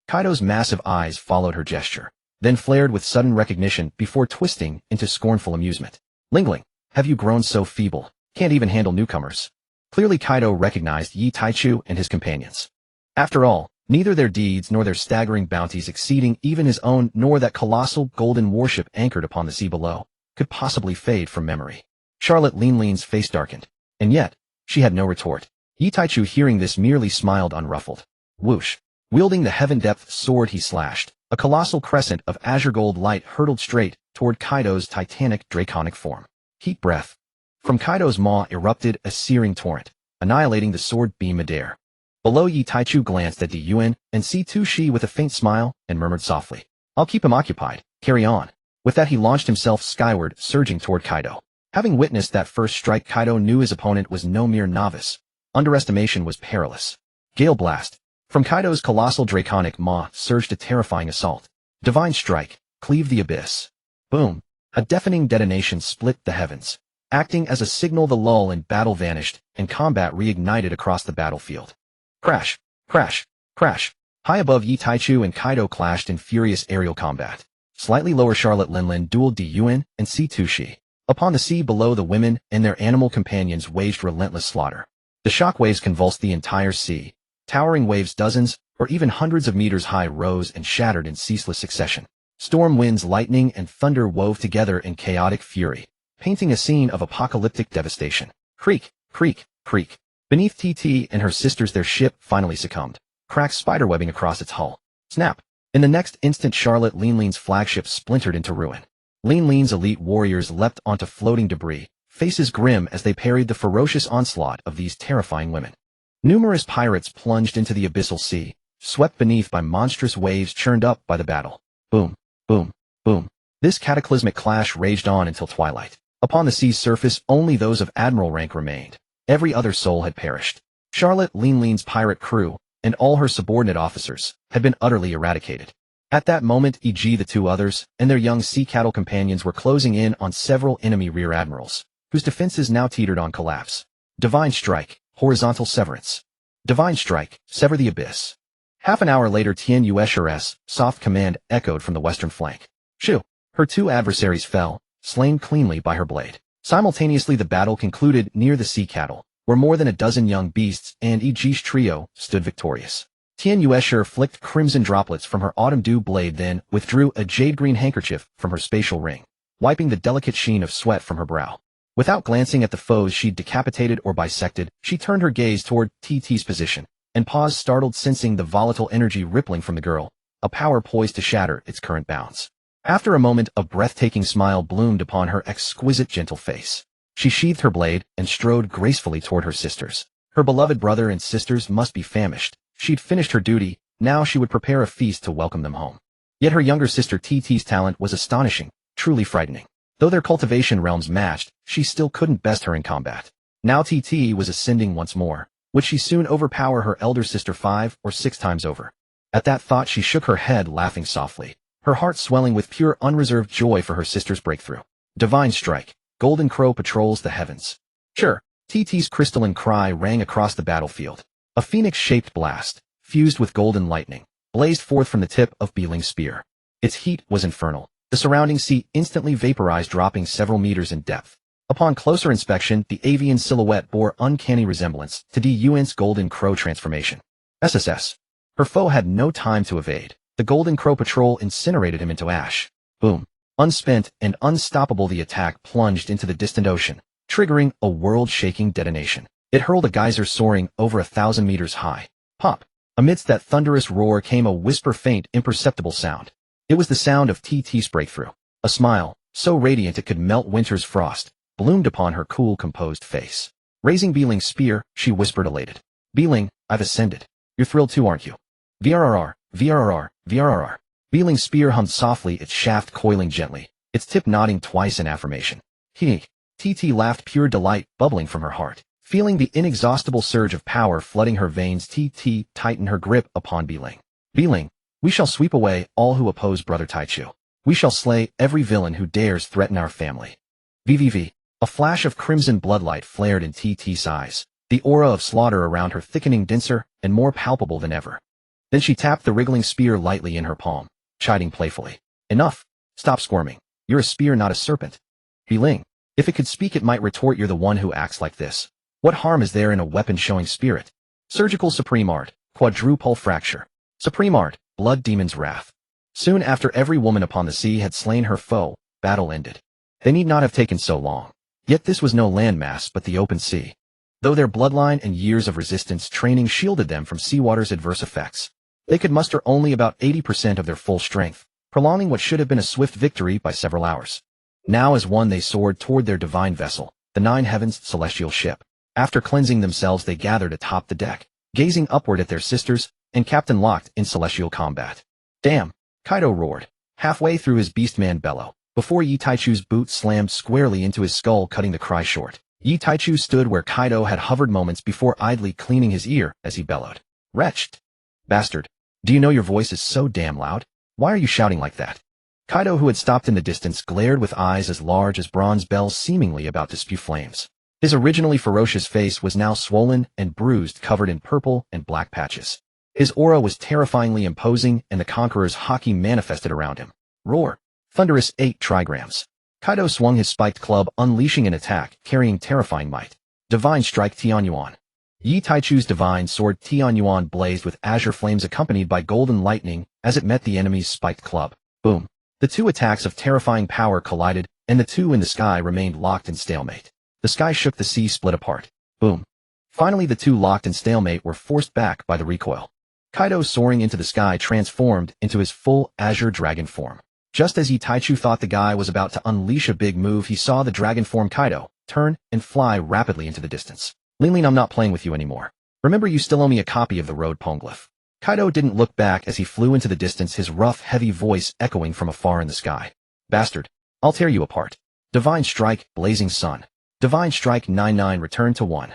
Kaido's massive eyes followed her gesture, then flared with sudden recognition before twisting into scornful amusement. Lingling, have you grown so feeble? Can't even handle newcomers. Clearly Kaido recognized Yi Taichu and his companions. After all, neither their deeds nor their staggering bounties exceeding even his own nor that colossal golden warship anchored upon the sea below could possibly fade from memory. Charlotte Linlin's face darkened, and yet she had no retort. Yi Taichu, hearing this, merely smiled unruffled. Whoosh. Wielding the heaven-depth sword he slashed, a colossal crescent of azure gold light hurtled straight toward Kaido's titanic draconic form. Heat breath. From Kaido's maw erupted a searing torrent, annihilating the sword beam midair. Below, Yi Taichu glanced at Di Yuan and C2 with a faint smile and murmured softly, I'll keep him occupied, carry on. With that he launched himself skyward, surging toward Kaido. Having witnessed that first strike, Kaido knew his opponent was no mere novice. Underestimation was perilous. Gale Blast. From Kaido's colossal draconic maw surged a terrifying assault. Divine Strike. Cleave the abyss. Boom. A deafening detonation split the heavens. Acting as a signal, the lull in battle vanished, and combat reignited across the battlefield. Crash. Crash. Crash. High above, Yi Taichu and Kaido clashed in furious aerial combat. Slightly lower, Charlotte Linlin dueled Di Yuan and C2. Upon the sea below, the women and their animal companions waged relentless slaughter. The shockwaves convulsed the entire sea. Towering waves dozens or even hundreds of meters high rose and shattered in ceaseless succession. Storm winds, lightning, and thunder wove together in chaotic fury, painting a scene of apocalyptic devastation. Creak, creak, creak. Beneath TT and her sisters, their ship finally succumbed, cracks spiderwebbing across its hull. Snap. In the next instant, Charlotte Linlin's flagship splintered into ruin. Linlin's elite warriors leapt onto floating debris, faces grim as they parried the ferocious onslaught of these terrifying women. Numerous pirates plunged into the abyssal sea, swept beneath by monstrous waves churned up by the battle. Boom, boom, boom. This cataclysmic clash raged on until twilight. Upon the sea's surface, only those of Admiral rank remained. Every other soul had perished. Charlotte Linlin's pirate crew, and all her subordinate officers, had been utterly eradicated. At that moment, e.g. the two others, and their young sea cattle companions were closing in on several enemy rear admirals, whose defenses now teetered on collapse. Divine Strike. Horizontal Severance. Divine Strike. Sever the abyss. Half an hour later, Tian Yueshi's soft command echoed from the western flank. Shoo! Her two adversaries fell, slain cleanly by her blade. Simultaneously, the battle concluded near the sea cattle, where more than a dozen young beasts and E.G.'s trio stood victorious. Tian Yueshi flicked crimson droplets from her autumn dew blade, then withdrew a jade-green handkerchief from her spatial ring, wiping the delicate sheen of sweat from her brow. Without glancing at the foes she'd decapitated or bisected, she turned her gaze toward TT's position, and paused, startled, sensing the volatile energy rippling from the girl, a power poised to shatter its current bounds. After a moment, a breathtaking smile bloomed upon her exquisite gentle face. She sheathed her blade and strode gracefully toward her sisters. Her beloved brother and sisters must be famished. She'd finished her duty, now she would prepare a feast to welcome them home. Yet her younger sister TT's talent was astonishing, truly frightening. Though their cultivation realms matched, she still couldn't best her in combat. Now TT was ascending once more. Would she soon overpower her elder sister 5 or 6 times over? At that thought she shook her head, laughing softly, her heart swelling with pure unreserved joy for her sister's breakthrough. Divine Strike. Golden Crow patrols the heavens. Sure. TT's crystalline cry rang across the battlefield. A phoenix-shaped blast, fused with golden lightning, blazed forth from the tip of Beeling's spear. Its heat was infernal. The surrounding sea instantly vaporized, dropping several meters in depth. Upon closer inspection, the avian silhouette bore uncanny resemblance to Giun's golden crow transformation. SSS. Her foe had no time to evade. The golden crow patrol incinerated him into ash. Boom. Unspent and unstoppable, the attack plunged into the distant ocean, triggering a world-shaking detonation. It hurled a geyser soaring over 1,000 meters high. Pop. Amidst that thunderous roar came a whisper, faint, imperceptible sound. It was the sound of TT's breakthrough. A smile, so radiant it could melt winter's frost, bloomed upon her cool, composed face. Raising Beeling's spear, she whispered, elated. Beeling, I've ascended. You're thrilled too, aren't you? VRRR, VRRR, VRRR. Beeling's spear hummed softly, its shaft coiling gently, its tip nodding twice in affirmation. TT laughed, pure delight bubbling from her heart. Feeling the inexhaustible surge of power flooding her veins, TT tightened her grip upon Beeling. Beeling, we shall sweep away all who oppose Brother Taichu. We shall slay every villain who dares threaten our family. VVV. A flash of crimson bloodlight flared in TT's eyes, the aura of slaughter around her thickening, denser and more palpable than ever. Then she tapped the wriggling spear lightly in her palm, chiding playfully. Enough. Stop squirming. You're a spear, not a serpent. Beeling. If it could speak, it might retort, you're the one who acts like this. What harm is there in a weapon showing spirit? Surgical Supreme Art, Quadruple Fracture. Supreme Art, Blood Demon's Wrath. Soon after every woman upon the sea had slain her foe, battle ended. They need not have taken so long. Yet this was no landmass but the open sea. Though their bloodline and years of resistance training shielded them from seawater's adverse effects, they could muster only about 80% of their full strength, prolonging what should have been a swift victory by several hours. Now as one they soared toward their divine vessel, the Nine Heavens celestial ship. After cleansing themselves they gathered atop the deck, gazing upward at their sisters and captain locked in celestial combat. Damn! Kaido roared, halfway through his beastman bellow, before Yi Taichu's boot slammed squarely into his skull, cutting the cry short. Yi Taichu stood where Kaido had hovered moments before, idly cleaning his ear as he bellowed. Wretched! Bastard! Do you know your voice is so damn loud? Why are you shouting like that? Kaido, who had stopped in the distance, glared with eyes as large as bronze bells, seemingly about to spew flames. His originally ferocious face was now swollen and bruised, covered in purple and black patches. His aura was terrifyingly imposing, and the conqueror's haki manifested around him. Roar! Thunderous 8 trigrams. Kaido swung his spiked club, unleashing an attack, carrying terrifying might. Divine Strike Tianyuan. Yi Taichu's divine sword Tianyuan blazed with azure flames accompanied by golden lightning as it met the enemy's spiked club. Boom. The two attacks of terrifying power collided, and the two in the sky remained locked in stalemate. The sky shook, the sea split apart. Boom. Finally the two locked in stalemate were forced back by the recoil. Kaido, soaring into the sky, transformed into his full azure dragon form. Just as Yi Taichu thought the guy was about to unleash a big move, he saw the dragon form Kaido turn and fly rapidly into the distance. Linlin, I'm not playing with you anymore. Remember, you still owe me a copy of the road poneglyph. Kaido didn't look back as he flew into the distance, his rough, heavy voice echoing from afar in the sky. Bastard. I'll tear you apart. Divine Strike, Blazing Sun. Divine Strike 9-9, return to 1.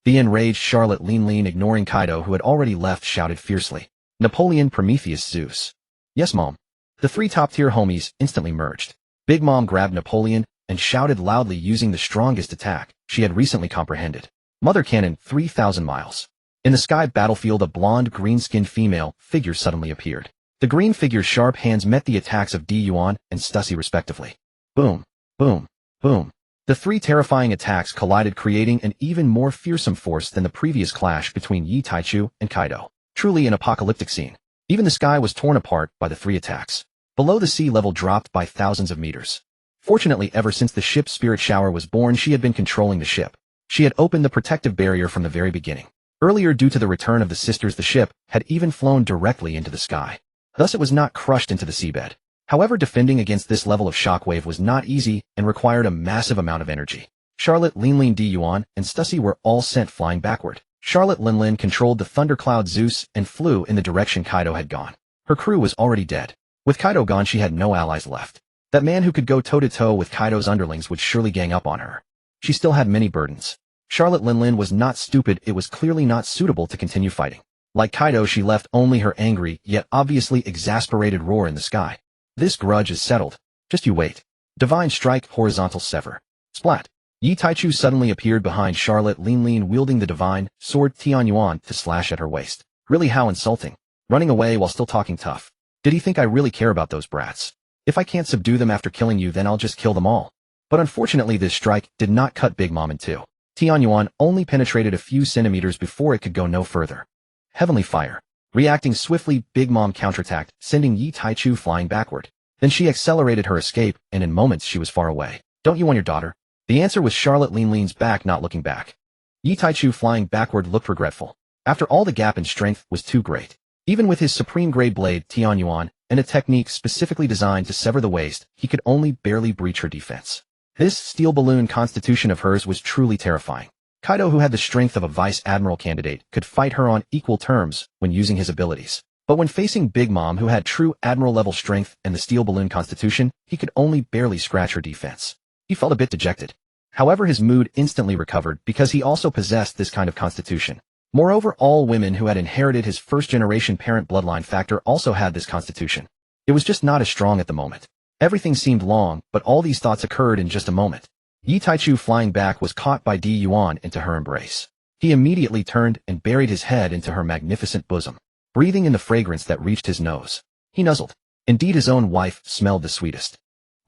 The enraged Charlotte Linlin, ignoring Kaido who had already left, shouted fiercely. Napoleon, Prometheus, Zeus. Yes, Mom. The three top-tier homies instantly merged. Big Mom grabbed Napoleon and shouted loudly, using the strongest attack she had recently comprehended. Mother Cannon, 3,000 miles. In the sky battlefield, a blonde, green-skinned female figure suddenly appeared. The green figure's sharp hands met the attacks of Gion and Stussy respectively. Boom, boom, boom. The three terrifying attacks collided, creating an even more fearsome force than the previous clash between Yi Taichu and Kaido. Truly an apocalyptic scene. Even the sky was torn apart by the three attacks. Below, the sea level dropped by thousands of meters. Fortunately, ever since the ship's spirit shower was born, she had been controlling the ship. She had opened the protective barrier from the very beginning. Earlier, due to the return of the sisters, the ship had even flown directly into the sky. Thus it was not crushed into the seabed. However, defending against this level of shockwave was not easy and required a massive amount of energy. Charlotte, Linlin, Diyuan, and Stussy were all sent flying backward. Charlotte Linlin controlled the thundercloud Zeus and flew in the direction Kaido had gone. Her crew was already dead. With Kaido gone, she had no allies left. That man who could go toe-to-toe with Kaido's underlings would surely gang up on her. She still had many burdens. Charlotte Linlin was not stupid, it was clearly not suitable to continue fighting. Like Kaido, she left only her angry, yet obviously exasperated roar in the sky. This grudge is settled. Just you wait. Divine Strike, Horizontal Sever. Splat. Yi Taichu suddenly appeared behind Charlotte Linlin, wielding the divine sword Tianyuan to slash at her waist. Really, how insulting. Running away while still talking tough. Did he think I really care about those brats? If I can't subdue them after killing you, then I'll just kill them all. But unfortunately this strike did not cut Big Mom in two. Tianyuan only penetrated a few centimeters before it could go no further. Heavenly fire. Reacting swiftly, Big Mom counterattacked, sending Yi Taichu flying backward. Then she accelerated her escape, and in moments she was far away. Don't you want your daughter? The answer was Charlotte leans back, not looking back. Yi Taichu flying backward looked regretful. After all, the gap in strength was too great. Even with his supreme grade blade, Tianyuan, and a technique specifically designed to sever the waist, he could only barely breach her defense. This steel balloon constitution of hers was truly terrifying. Kaido, who had the strength of a vice admiral candidate, could fight her on equal terms when using his abilities. But when facing Big Mom, who had true admiral-level strength and the steel balloon constitution, he could only barely scratch her defense. He felt a bit dejected. However, his mood instantly recovered because he also possessed this kind of constitution. Moreover, all women who had inherited his first-generation parent bloodline factor also had this constitution. It was just not as strong at the moment. Everything seemed long, but all these thoughts occurred in just a moment. Yi Taichu flying back was caught by Di Yuan into her embrace. He immediately turned and buried his head into her magnificent bosom, breathing in the fragrance that reached his nose. He nuzzled. Indeed, his own wife smelled the sweetest.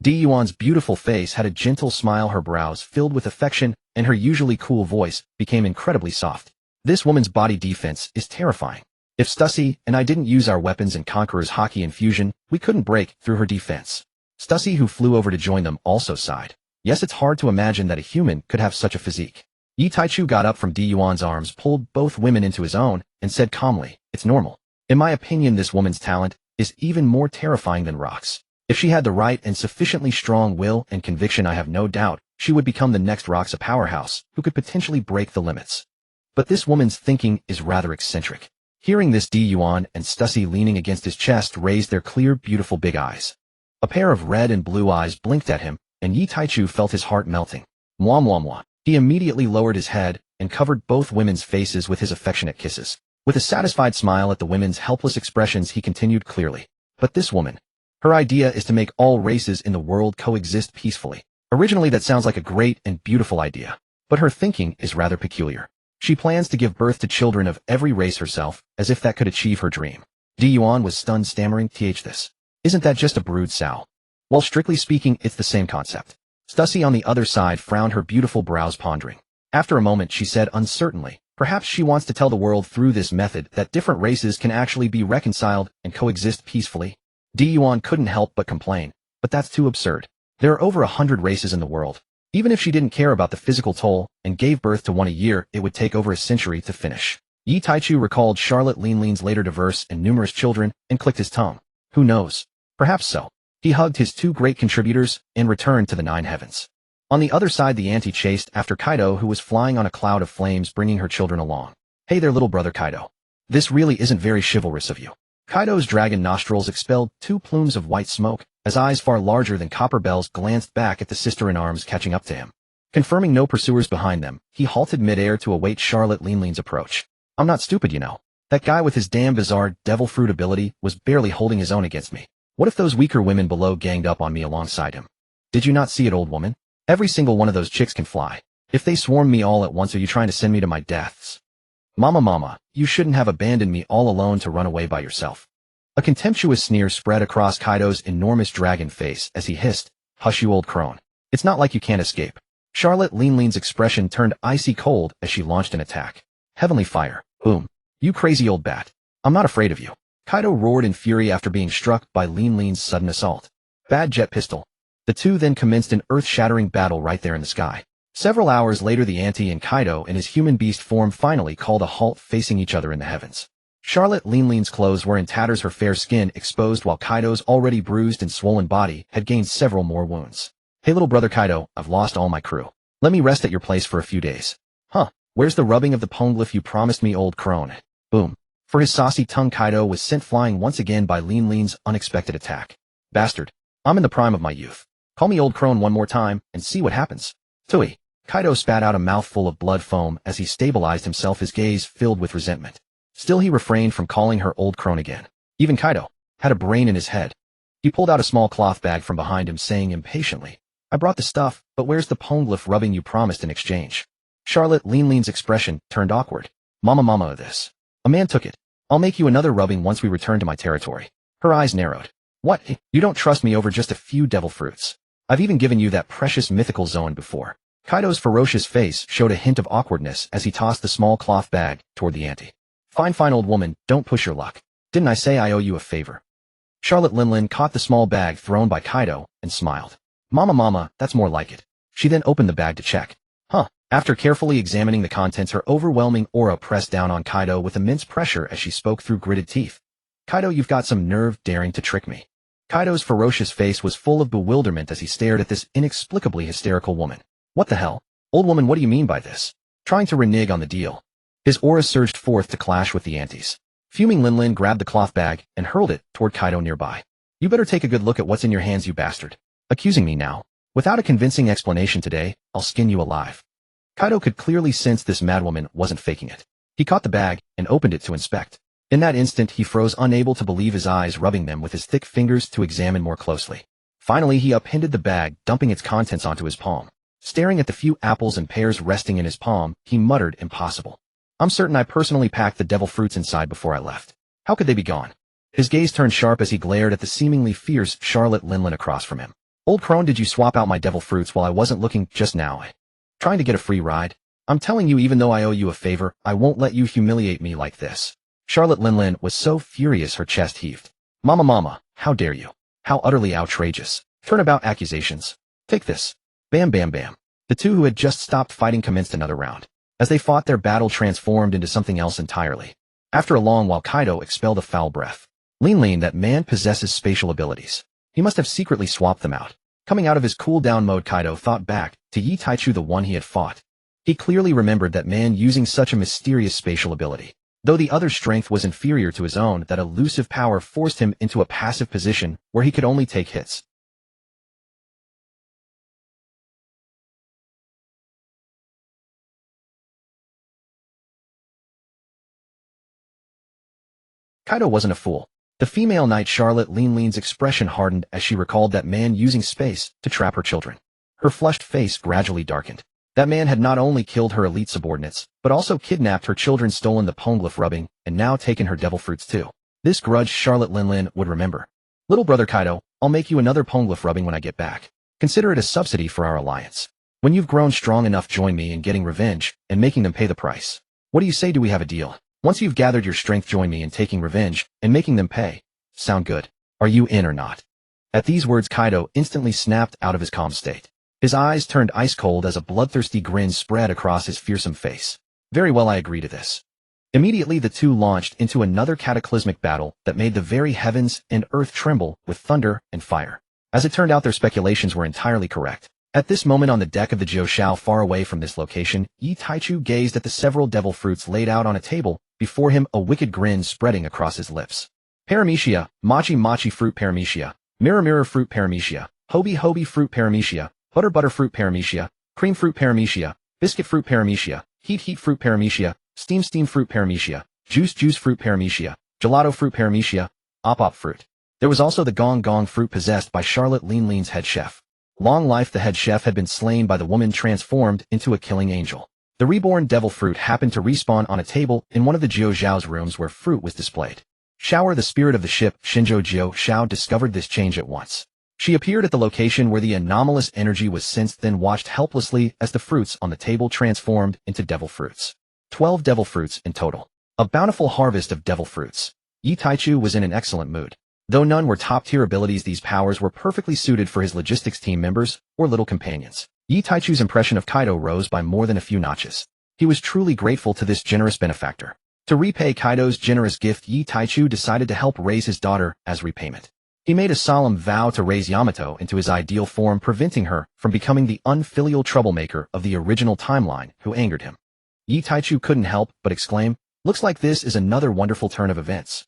Di Yuan's beautiful face had a gentle smile, her brows filled with affection, and her usually cool voice became incredibly soft. This woman's body defense is terrifying. If Stussy and I didn't use our weapons and Conqueror's Haki infusion, we couldn't break through her defense. Stussy, who flew over to join them, also sighed. Yes, it's hard to imagine that a human could have such a physique. Yi Taichu got up from Di Yuan's arms, pulled both women into his own, and said calmly, "It's normal. In my opinion, this woman's talent is even more terrifying than Rock's. If she had the right and sufficiently strong will and conviction, I have no doubt she would become the next Rock's, a powerhouse who could potentially break the limits. But this woman's thinking is rather eccentric." Hearing this, Di Yuan and Stussy, leaning against his chest, raised their clear, beautiful big eyes. A pair of red and blue eyes blinked at him, and Yi Taichu felt his heart melting. Mwah mwah mwah. He immediately lowered his head and covered both women's faces with his affectionate kisses. With a satisfied smile at the women's helpless expressions, he continued clearly. But this woman, her idea is to make all races in the world coexist peacefully. Originally, that sounds like a great and beautiful idea, but her thinking is rather peculiar. She plans to give birth to children of every race herself, as if that could achieve her dream. Di Yuan was stunned, stammering, "This. Isn't that just a brood sow?" Well, strictly speaking, it's the same concept. Stussy on the other side frowned, her beautiful brows pondering. After a moment, she said uncertainly, "Perhaps she wants to tell the world through this method that different races can actually be reconciled and coexist peacefully." Di Yuan couldn't help but complain, "But that's too absurd. There are over 100 races in the world. Even if she didn't care about the physical toll and gave birth to one a year, it would take over a century to finish." Yi Taichu recalled Charlotte Lean's later diverse and numerous children and clicked his tongue. Who knows? Perhaps so. He hugged his two great contributors and returned to the 9 heavens. On the other side, the auntie chased after Kaido, who was flying on a cloud of flames, bringing her children along. "Hey there, little brother Kaido. This really isn't very chivalrous of you." Kaido's dragon nostrils expelled 2 plumes of white smoke, as eyes far larger than copper bells glanced back at the sister-in-arms catching up to him. Confirming no pursuers behind them, he halted midair to await Charlotte Lean's approach. "I'm not stupid, you know. That guy with his damn bizarre devil fruit ability was barely holding his own against me. What if those weaker women below ganged up on me alongside him? Did you not see it, old woman? Every single one of those chicks can fly. If they swarm me all at once, are you trying to send me to my deaths? Mama, you shouldn't have abandoned me all alone to run away by yourself." A contemptuous sneer spread across Kaido's enormous dragon face as he hissed, "Hush, you old crone. It's not like you can't escape." Charlotte Lean's expression turned icy cold as she launched an attack. Heavenly fire. Boom. "You crazy old bat. I'm not afraid of you." Kaido roared in fury after being struck by Lean's sudden assault. Bad jet pistol. The two then commenced an earth-shattering battle right there in the sky. Several hours later, the auntie and Kaido in his human beast form finally called a halt, facing each other in the heavens. Charlotte Lean's clothes were in tatters, her fair skin exposed, while Kaido's already bruised and swollen body had gained several more wounds. "Hey, little brother Kaido, I've lost all my crew. Let me rest at your place for a few days." "Huh, where's the rubbing of the poneglyph you promised me, old crone?" Boom. For his saucy tongue, Kaido was sent flying once again by Lean's unexpected attack. "Bastard. I'm in the prime of my youth. Call me old crone one more time, and see what happens." "Tui." Kaido spat out a mouthful of blood foam as he stabilized himself, his gaze filled with resentment. Still, he refrained from calling her old crone again. Even Kaido had a brain in his head. He pulled out a small cloth bag from behind him, saying impatiently, "I brought the stuff, but where's the poneglyph rubbing you promised in exchange?" Charlotte Lean's expression turned awkward. Mama of this. "A man took it. I'll make you another rubbing once we return to my territory." Her eyes narrowed. "What? You don't trust me over just a few devil fruits?" I've even given you that precious mythical zone before. Kaido's ferocious face showed a hint of awkwardness as he tossed the small cloth bag toward the auntie. Fine old woman, don't push your luck. Didn't I say I owe you a favor? Charlotte Linlin caught the small bag thrown by Kaido and smiled. Mama, that's more like it. She then opened the bag to check. After carefully examining the contents, her overwhelming aura pressed down on Kaido with immense pressure as she spoke through gritted teeth. Kaido, you've got some nerve daring to trick me. Kaido's ferocious face was full of bewilderment as he stared at this inexplicably hysterical woman. What the hell? Old woman, what do you mean by this? Trying to renege on the deal. His aura surged forth to clash with the auntie's. Fuming, Linlin grabbed the cloth bag and hurled it toward Kaido nearby. You better take a good look at what's in your hands, you bastard. Accusing me now. Without a convincing explanation today, I'll skin you alive. Kaido could clearly sense this madwoman wasn't faking it. He caught the bag and opened it to inspect. In that instant, he froze, unable to believe his eyes, rubbing them with his thick fingers to examine more closely. Finally, he upended the bag, dumping its contents onto his palm. Staring at the few apples and pears resting in his palm, he muttered, impossible. I'm certain I personally packed the devil fruits inside before I left. How could they be gone? His gaze turned sharp as he glared at the seemingly fierce Charlotte Linlin across from him. Old crone, did you swap out my devil fruits while I wasn't looking just now? Trying to get a free ride? I'm telling you, even though I owe you a favor, I won't let you humiliate me like this. Charlotte Linlin was so furious her chest heaved. Mama, how dare you? How utterly outrageous. Turnabout accusations. Take this. Bam. The two who had just stopped fighting commenced another round. As they fought, their battle transformed into something else entirely. After a long while, Kaido expelled a foul breath. Lean, that man possesses spatial abilities. He must have secretly swapped them out. Coming out of his cool-down mode, Kaido thought back to Yi Taichu, the one he had fought. He clearly remembered that man using such a mysterious spatial ability. Though the other's strength was inferior to his own, that elusive power forced him into a passive position where he could only take hits. Kaido wasn't a fool. The female knight Charlotte Linlin's expression hardened as she recalled that man using space to trap her children. Her flushed face gradually darkened. That man had not only killed her elite subordinates, but also kidnapped her children, stolen the poneglyph rubbing, and now taken her devil fruits too. This grudge Charlotte Linlin would remember. Little brother Kaido, I'll make you another poneglyph rubbing when I get back. Consider it a subsidy for our alliance. When you've grown strong enough, join me in getting revenge and making them pay the price. What do you say, do we have a deal? Once you've gathered your strength, join me in taking revenge and making them pay. Sound good? Are you in or not? At these words, Kaido instantly snapped out of his calm state. His eyes turned ice cold as a bloodthirsty grin spread across his fearsome face. Very well, I agree to this. Immediately, the two launched into another cataclysmic battle that made the very heavens and earth tremble with thunder and fire. As it turned out, their speculations were entirely correct. At this moment, on the deck of the Jiao, far away from this location, Yi Taichu gazed at the several devil fruits laid out on a table before him, a wicked grin spreading across his lips. Paramecia, mochi fruit paramecia, mirror fruit paramecia, hobi fruit paramecia, butter fruit paramecia, cream fruit paramecia, biscuit fruit paramecia, heat fruit paramecia, steam fruit paramecia, juice fruit paramecia, gelato fruit paramecia, op fruit. There was also the gong fruit possessed by Charlotte Linlin's head chef. Long life, the head chef had been slain by the woman transformed into a killing angel. The reborn devil fruit happened to respawn on a table in one of the Jiao Zhao's rooms where fruit was displayed. Shower, the spirit of the ship, Shinjo Jiao Zhao, discovered this change at once. She appeared at the location where the anomalous energy was sensed, then watched helplessly as the fruits on the table transformed into devil fruits. 12 devil fruits in total. A bountiful harvest of devil fruits. Yi Taichu was in an excellent mood. Though none were top-tier abilities, these powers were perfectly suited for his logistics team members or little companions. Yi Taichu's impression of Kaido rose by more than a few notches. He was truly grateful to this generous benefactor. To repay Kaido's generous gift, Yi Taichu decided to help raise his daughter as repayment. He made a solemn vow to raise Yamato into his ideal form, preventing her from becoming the unfilial troublemaker of the original timeline who angered him. Yi Taichu couldn't help but exclaim, looks like this is another wonderful turn of events.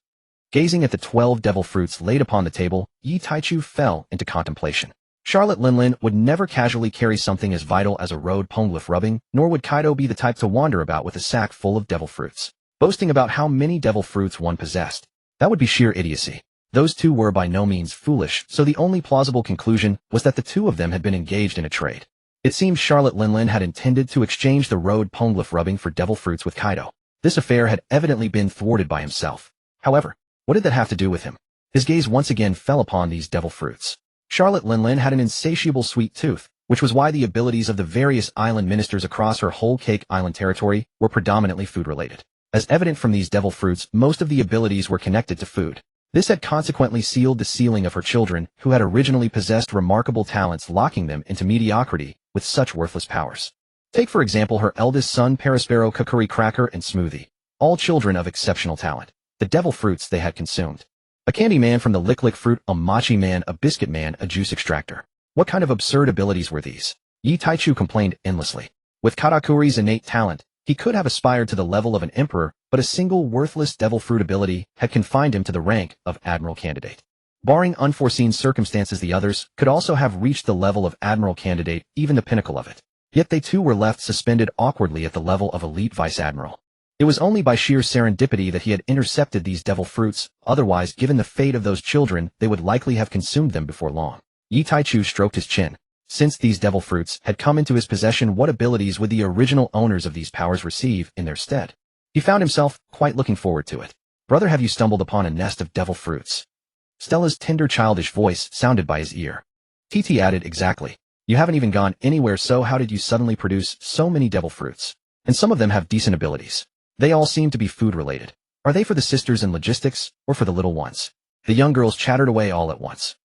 Gazing at the 12 devil fruits laid upon the table, Yi Taichu fell into contemplation. Charlotte Linlin would never casually carry something as vital as a road poneglyph rubbing, nor would Kaido be the type to wander about with a sack full of devil fruits, boasting about how many devil fruits one possessed. That would be sheer idiocy. Those two were by no means foolish, so the only plausible conclusion was that the two of them had been engaged in a trade. It seemed Charlotte Linlin had intended to exchange the road poneglyph rubbing for devil fruits with Kaido. This affair had evidently been thwarted by himself. However, what did that have to do with him? His gaze once again fell upon these devil fruits. Charlotte Linlin had an insatiable sweet tooth, which was why the abilities of the various island ministers across her whole Cake Island territory were predominantly food-related. As evident from these devil fruits, most of the abilities were connected to food. This had consequently sealed the ceiling of her children, who had originally possessed remarkable talents, locking them into mediocrity with such worthless powers. Take for example her eldest son Perispero, Kukuri Cracker, and Smoothie, all children of exceptional talent. The devil fruits they had consumed. A candy man from the Lick fruit, a mochi man, a biscuit man, a juice extractor. What kind of absurd abilities were these? Yi Taichu complained endlessly. With Katakuri's innate talent, he could have aspired to the level of an emperor, but a single worthless devil fruit ability had confined him to the rank of Admiral candidate. Barring unforeseen circumstances, the others could also have reached the level of Admiral candidate, even the pinnacle of it. Yet they too were left suspended awkwardly at the level of elite vice admiral. It was only by sheer serendipity that he had intercepted these devil fruits, otherwise, given the fate of those children, they would likely have consumed them before long. Yi Taichu stroked his chin. Since these devil fruits had come into his possession, what abilities would the original owners of these powers receive in their stead? He found himself quite looking forward to it. Brother, have you stumbled upon a nest of devil fruits? Stella's tender childish voice sounded by his ear. TT added, exactly. You haven't even gone anywhere, so how did you suddenly produce so many devil fruits? And some of them have decent abilities. They all seem to be food-related. Are they for the sisters in logistics, or for the little ones? The young girls chattered away all at once.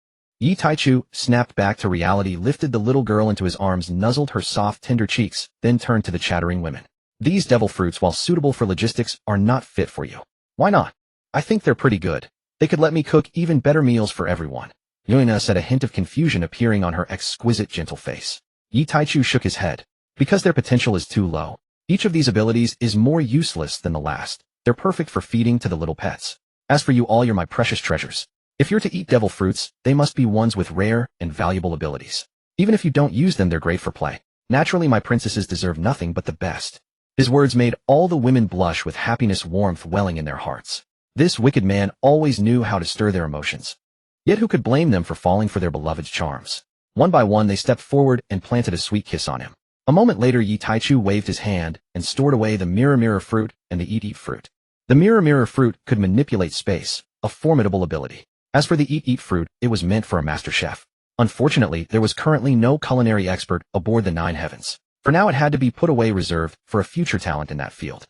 Yi Taichu snapped back to reality, lifted the little girl into his arms, nuzzled her soft, tender cheeks, then turned to the chattering women. These devil fruits, while suitable for logistics, are not fit for you. Why not? I think they're pretty good. They could let me cook even better meals for everyone. Yuina said, a hint of confusion appearing on her exquisite gentle face. Yi Taichu shook his head. Because their potential is too low. Each of these abilities is more useless than the last. They're perfect for feeding to the little pets. As for you all, you're my precious treasures. If you're to eat devil fruits, they must be ones with rare and valuable abilities. Even if you don't use them, they're great for play. Naturally, my princesses deserve nothing but the best. His words made all the women blush with happiness, warmth welling in their hearts. This wicked man always knew how to stir their emotions. Yet who could blame them for falling for their beloved's charms? One by one, they stepped forward and planted a sweet kiss on him. A moment later, Yi Taichu waved his hand and stored away the mirror fruit and the eat fruit. The mirror fruit could manipulate space, a formidable ability. As for the eat fruit, it was meant for a master chef. Unfortunately, there was currently no culinary expert aboard the Nine Heavens. For now, it had to be put away, reserved for a future talent in that field.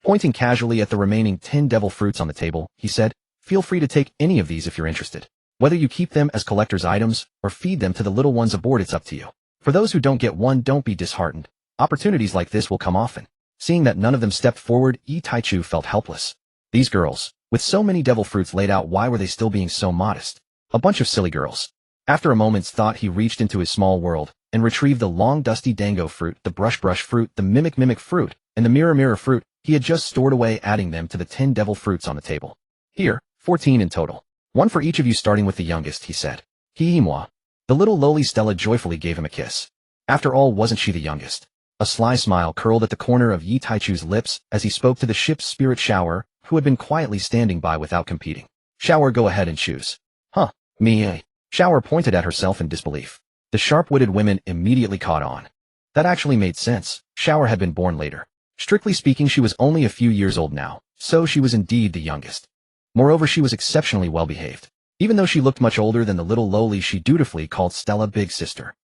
Pointing casually at the remaining 10 devil fruits on the table, he said, feel free to take any of these if you're interested. Whether you keep them as collector's items or feed them to the little ones aboard, it's up to you. For those who don't get one, don't be disheartened. Opportunities like this will come often. Seeing that none of them stepped forward, Yi Taichu felt helpless. These girls, with so many devil fruits laid out, why were they still being so modest? A bunch of silly girls. After a moment's thought, he reached into his small world and retrieved the long dusty dango fruit, the brush fruit, the mimic fruit, and the mirror fruit he had just stored away, adding them to the 10 devil fruits on the table. Here, 14 in total. One for each of you, starting with the youngest, he said. Hi-moi. The little lowly Stella joyfully gave him a kiss. After all, wasn't she the youngest? A sly smile curled at the corner of Yi Taichu's lips as he spoke to the ship's spirit Shower, who had been quietly standing by without competing. Shower, go ahead and choose. Huh, me. Shower pointed at herself in disbelief. The sharp-witted women immediately caught on. That actually made sense. Shower had been born later. Strictly speaking, she was only a few years old now, so she was indeed the youngest. Moreover, she was exceptionally well-behaved. Even though she looked much older than the little lowly, she dutifully called Stella big sister.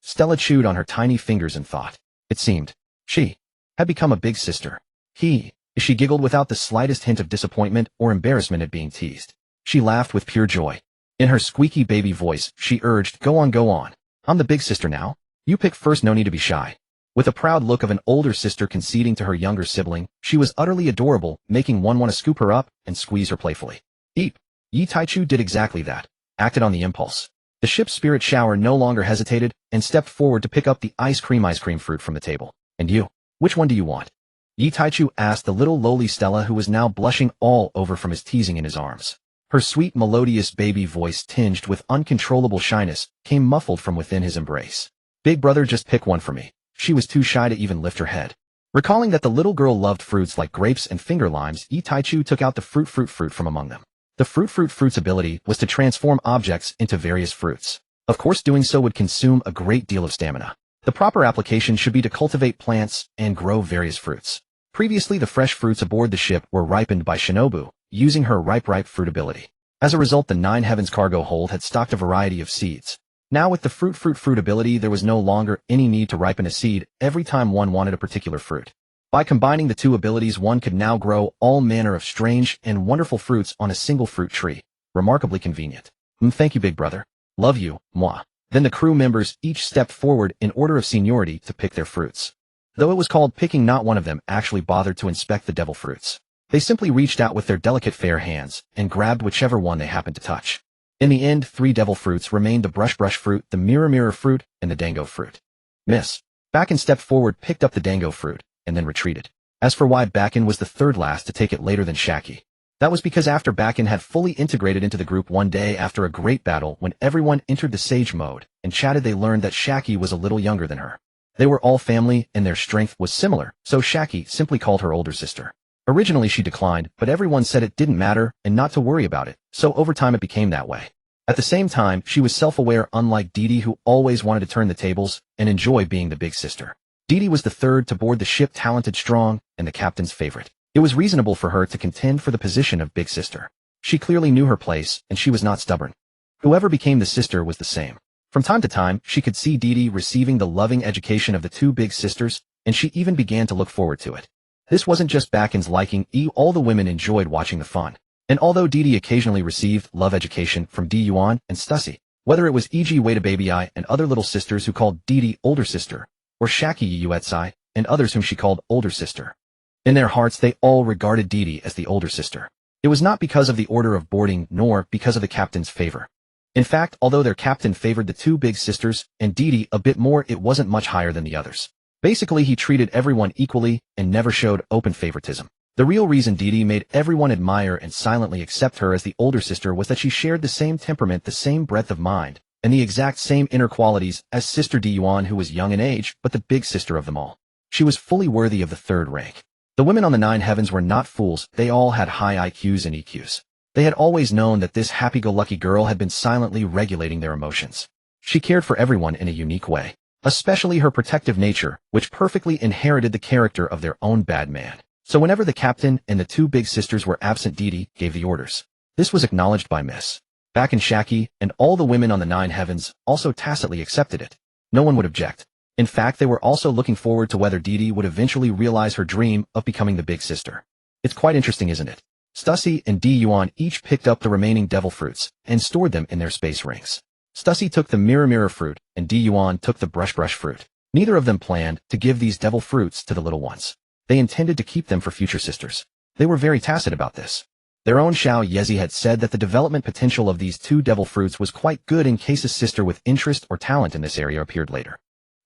Stella chewed on her tiny fingers and thought. It seemed she had become a big sister. She giggled without the slightest hint of disappointment or embarrassment at being teased. She laughed with pure joy. In her squeaky baby voice, she urged, go on. I'm the big sister now. You pick first, no need to be shy. With a proud look of an older sister conceding to her younger sibling, she was utterly adorable, making one want to scoop her up and squeeze her playfully. Eep. Yi Taichu did exactly that, acted on the impulse. The ship's spirit Shower no longer hesitated and stepped forward to pick up the ice cream fruit from the table. And you? Which one do you want? Yi Taichu asked the little lowly Stella, who was now blushing all over from his teasing in his arms. Her sweet melodious baby voice, tinged with uncontrollable shyness, came muffled from within his embrace. Big brother, just pick one for me. She was too shy to even lift her head. Recalling that the little girl loved fruits like grapes and finger limes, Yi Taichu took out the fruit from among them. The fruit's ability was to transform objects into various fruits. Of course, doing so would consume a great deal of stamina. The proper application should be to cultivate plants and grow various fruits. Previously, the fresh fruits aboard the ship were ripened by Shinobu, using her ripe fruit ability. As a result, the Nine Heavens cargo hold had stocked a variety of seeds, Now with the fruit ability, there was no longer any need to ripen a seed every time one wanted a particular fruit. By combining the two abilities, one could now grow all manner of strange and wonderful fruits on a single fruit tree. Remarkably convenient. Thank you, big brother. Love you, moi. Then the crew members each stepped forward in order of seniority to pick their fruits. Though it was called picking, not one of them actually bothered to inspect the devil fruits. They simply reached out with their delicate fair hands and grabbed whichever one they happened to touch. In the end, 3 devil fruits remained: the brush fruit, the mirror fruit, and the dango fruit. Miss Bakken stepped forward, picked up the dango fruit, and then retreated. As for why Bakken was the third last to take it later than Shaki, that was because after Bakken had fully integrated into the group one day after a great battle, when everyone entered the sage mode and chatted, they learned that Shaki was a little younger than her. They were all family and their strength was similar, so Shaki simply called her older sister. Originally she declined, but everyone said it didn't matter and not to worry about it, so over time it became that way. At the same time, she was self-aware, unlike Didi, who always wanted to turn the tables and enjoy being the big sister. Didi was the third to board the ship, talented, strong, and the captain's favorite. It was reasonable for her to contend for the position of big sister. She clearly knew her place, and she was not stubborn. Whoever became the sister was the same. From time to time, she could see Didi receiving the loving education of the 2 big sisters, and she even began to look forward to it. This wasn't just Bakken's liking, all the women enjoyed watching the fun. And although Didi occasionally received love education from Gion and Stussy, whether it was e.g. Wada Baby I and other little sisters who called Didi older sister, or Shaki Yuetsai and others whom she called older sister, in their hearts they all regarded Didi as the older sister. It was not because of the order of boarding nor because of the captain's favor. In fact, although their captain favored the 2 big sisters and Didi a bit more, it wasn't much higher than the others. Basically, he treated everyone equally and never showed open favoritism. The real reason Didi made everyone admire and silently accept her as the older sister was that she shared the same temperament, the same breadth of mind, and the exact same inner qualities as Sister Diyuan, who was young in age, but the big sister of them all. She was fully worthy of the 3rd rank. The women on the 9 heavens were not fools, they all had high IQs and EQs. They had always known that this happy-go-lucky girl had been silently regulating their emotions. She cared for everyone in a unique way, especially her protective nature, which perfectly inherited the character of their own bad man. So whenever the captain and the 2 big sisters were absent, Didi gave the orders. This was acknowledged by Miss Bakken, Shaki, and all the women on the 9 heavens also tacitly accepted it. No one would object. In fact, they were also looking forward to whether Didi would eventually realize her dream of becoming the big sister. It's quite interesting, isn't it? Stussy and Diyuan each picked up the remaining devil fruits and stored them in their space rings. Stussy took the mirror fruit and Diyuan took the brush fruit. Neither of them planned to give these devil fruits to the little ones. They intended to keep them for future sisters. They were very tacit about this. Their own Xiao Yezi had said that the development potential of these 2 devil fruits was quite good in case a sister with interest or talent in this area appeared later.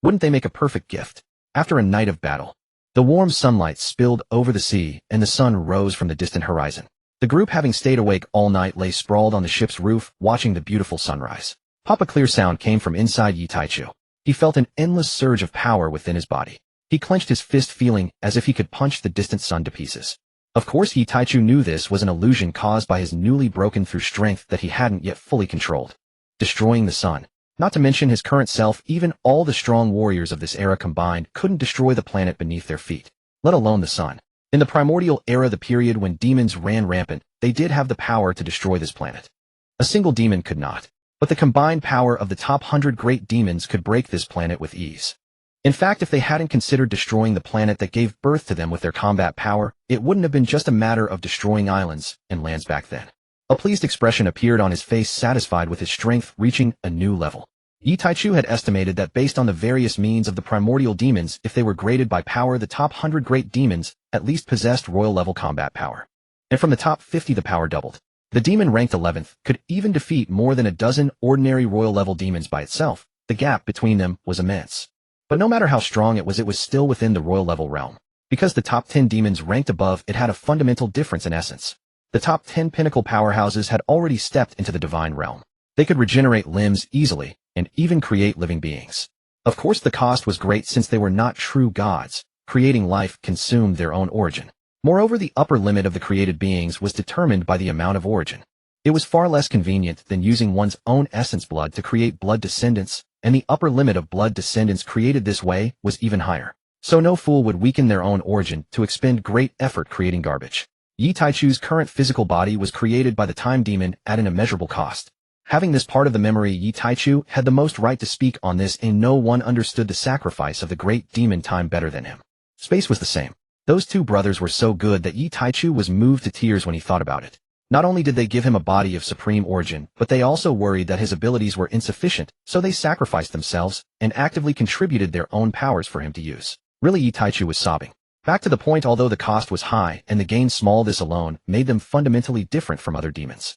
Wouldn't they make a perfect gift? After a night of battle, the warm sunlight spilled over the sea and the sun rose from the distant horizon. The group, having stayed awake all night, lay sprawled on the ship's roof, watching the beautiful sunrise. Pop! A clear sound came from inside Yi Taichu. He felt an endless surge of power within his body. He clenched his fist, feeling as if he could punch the distant sun to pieces. Of course, Yi Taichu knew this was an illusion caused by his newly broken through strength that he hadn't yet fully controlled. Destroying the sun. Not to mention his current self, even all the strong warriors of this era combined couldn't destroy the planet beneath their feet, let alone the sun. In the primordial era, the period when demons ran rampant, they did have the power to destroy this planet. A single demon could not, but the combined power of the top 100 great demons could break this planet with ease. In fact, if they hadn't considered destroying the planet that gave birth to them with their combat power, it wouldn't have been just a matter of destroying islands and lands back then. A pleased expression appeared on his face, satisfied with his strength reaching a new level. Yi Taichu had estimated that based on the various means of the primordial demons, if they were graded by power, the top 100 great demons at least possessed royal-level combat power. And from the top 50 the power doubled. The demon ranked 11th could even defeat more than a dozen ordinary royal-level demons by itself. The gap between them was immense. But no matter how strong it was still within the royal-level realm. Because the top 10 demons ranked above it had a fundamental difference in essence. The top 10 pinnacle powerhouses had already stepped into the divine realm. They could regenerate limbs easily, and even create living beings. Of course, the cost was great since they were not true gods. Creating life consumed their own origin. Moreover, the upper limit of the created beings was determined by the amount of origin. It was far less convenient than using one's own essence blood to create blood descendants, and the upper limit of blood descendants created this way was even higher. So no fool would weaken their own origin to expend great effort creating garbage. Yi Taichu's current physical body was created by the time demon at an immeasurable cost. Having this part of the memory, Yi Taichu had the most right to speak on this, and no one understood the sacrifice of the great demon time better than him. Space was the same. Those two brothers were so good that Yi Taichu was moved to tears when he thought about it. Not only did they give him a body of supreme origin, but they also worried that his abilities were insufficient, so they sacrificed themselves and actively contributed their own powers for him to use. Really, Yi Taichu was sobbing. Back to the point, although the cost was high and the gain small, this alone made them fundamentally different from other demons.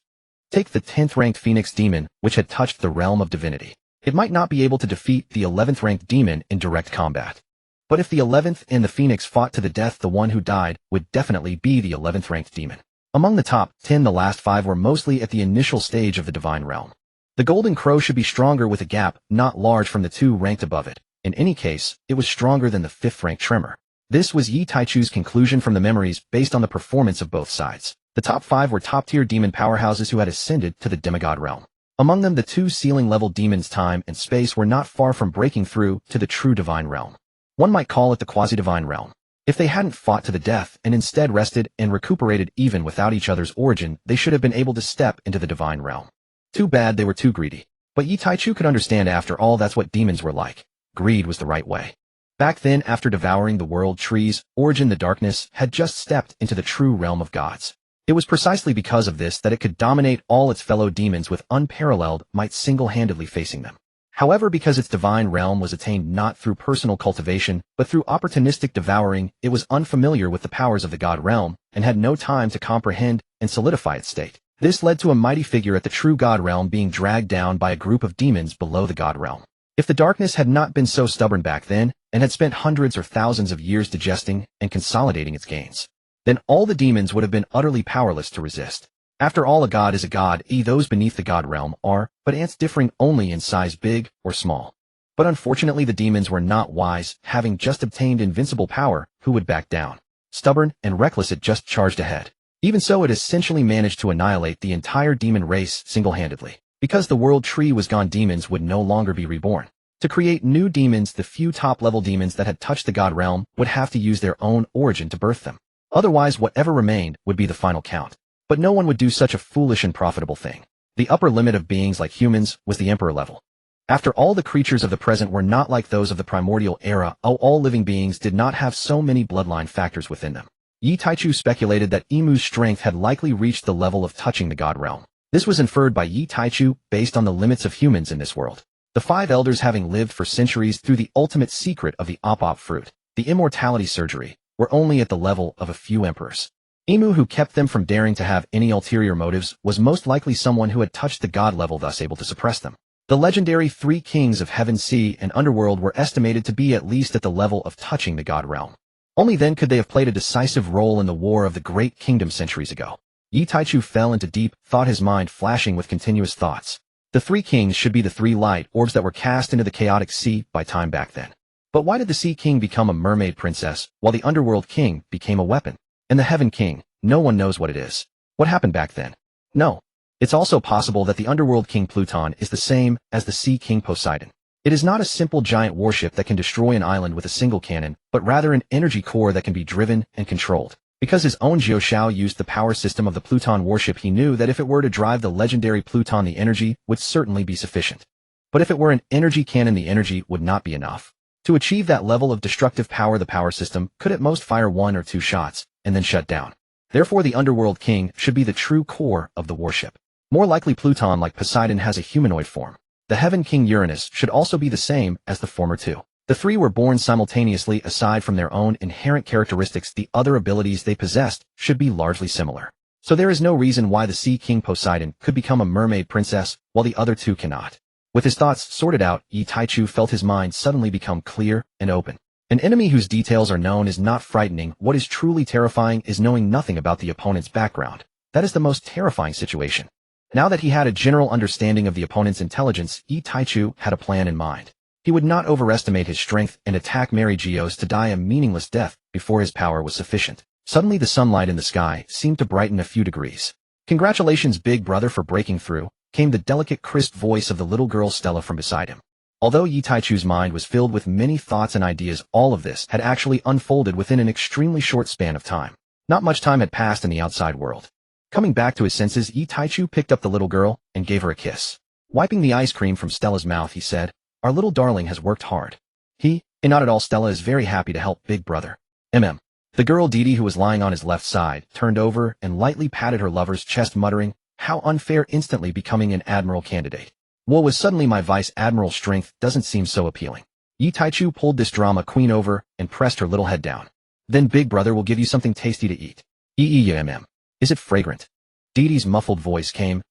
Take the 10th ranked Phoenix demon, which had touched the realm of divinity. It might not be able to defeat the 11th ranked demon in direct combat. But if the 11th and the Phoenix fought to the death, the one who died would definitely be the 11th ranked demon. Among the top 10, the last 5 were mostly at the initial stage of the divine realm. The Golden Crow should be stronger with a gap not large from the 2 ranked above it. In any case, it was stronger than the 5th ranked Tremor. This was Yi Taichu's conclusion from the memories based on the performance of both sides. The top 5 were top-tier demon powerhouses who had ascended to the demigod realm. Among them, the 2 ceiling-level demons Time and Space were not far from breaking through to the true divine realm. One might call it the quasi-divine realm. If they hadn't fought to the death and instead rested and recuperated even without each other's origin, they should have been able to step into the divine realm. Too bad they were too greedy. But Yi Taichu could understand, after all, that's what demons were like. Greed was the right way. Back then, after devouring the world trees, Origin the Darkness had just stepped into the true realm of gods. It was precisely because of this that it could dominate all its fellow demons with unparalleled might, single-handedly facing them. However, because its divine realm was attained not through personal cultivation, but through opportunistic devouring, it was unfamiliar with the powers of the god realm, and had no time to comprehend and solidify its state. This led to a mighty figure at the true god realm being dragged down by a group of demons below the god realm. If the darkness had not been so stubborn back then, and had spent hundreds or thousands of years digesting and consolidating its gains, then all the demons would have been utterly powerless to resist. After all, a god is a god, those beneath the god realm are, but ants differing only in size, big or small. But unfortunately the demons were not wise, having just obtained invincible power, who would back down. Stubborn and reckless, it just charged ahead. Even so, it essentially managed to annihilate the entire demon race single-handedly. Because the world tree was gone, demons would no longer be reborn. To create new demons, the few top-level demons that had touched the god realm would have to use their own origin to birth them. Otherwise, whatever remained would be the final count. But no one would do such a foolish and profitable thing. The upper limit of beings like humans was the emperor level. After all, the creatures of the present were not like those of the primordial era. All living beings did not have so many bloodline factors within them. Yi Taichu speculated that Imu's strength had likely reached the level of touching the god realm. This was inferred by Yi Taichu based on the limits of humans in this world. The 5 elders, having lived for centuries through the ultimate secret of the op fruit, the immortality surgery, were only at the level of a few emperors. Imu, who kept them from daring to have any ulterior motives, was most likely someone who had touched the god level, thus able to suppress them. The legendary 3 kings of heaven, sea, and underworld were estimated to be at least at the level of touching the god realm. Only then could they have played a decisive role in the war of the great kingdom centuries ago. Yi Taichu fell into deep thought, his mind flashing with continuous thoughts. The 3 kings should be the 3 light orbs that were cast into the chaotic sea by time back then. But why did the Sea King become a mermaid princess, while the Underworld King became a weapon? And the Heaven King, no one knows what it is. What happened back then? No. It's also possible that the Underworld King Pluton is the same as the Sea King Poseidon. It is not a simple giant warship that can destroy an island with a single cannon, but rather an energy core that can be driven and controlled. Because his own Jiao used the power system of the Pluton warship, he knew that if it were to drive the legendary Pluton, the energy would certainly be sufficient. But if it were an energy cannon, the energy would not be enough. To achieve that level of destructive power, the power system could at most fire 1 or 2 shots, and then shut down. Therefore, the Underworld King should be the true core of the warship. More likely, Pluton, like Poseidon, has a humanoid form. The Heaven King Uranus should also be the same as the former 2. The 3 were born simultaneously. Aside from their own inherent characteristics, the other abilities they possessed should be largely similar. So there is no reason why the Sea King Poseidon could become a mermaid princess, while the other 2 cannot. With his thoughts sorted out, Yi Taichu felt his mind suddenly become clear and open. An enemy whose details are known is not frightening. What is truly terrifying is knowing nothing about the opponent's background. That is the most terrifying situation. Now that he had a general understanding of the opponent's intelligence, Yi Taichu had a plan in mind. He would not overestimate his strength and attack Mary Gios to die a meaningless death before his power was sufficient. Suddenly the sunlight in the sky seemed to brighten a few degrees. "Congratulations, big brother, for breaking through," came the delicate, crisp voice of the little girl Stella from beside him. Although Yi Taichu's mind was filled with many thoughts and ideas, all of this had actually unfolded within an extremely short span of time. Not much time had passed in the outside world. Coming back to his senses, Yi Taichu picked up the little girl and gave her a kiss. Wiping the ice cream from Stella's mouth, he said, "Our little darling has worked hard." Not at all. Stella is very happy to help big brother. The girl Didi, who was lying on his left side, turned over and lightly patted her lover's chest, muttering, "How unfair, instantly becoming an Admiral candidate. What was suddenly my Vice Admiral strength doesn't seem so appealing." Yi Taichu pulled this drama queen over and pressed her little head down. "Then big brother will give you something tasty to eat." Is it fragrant?" Didi's muffled voice came.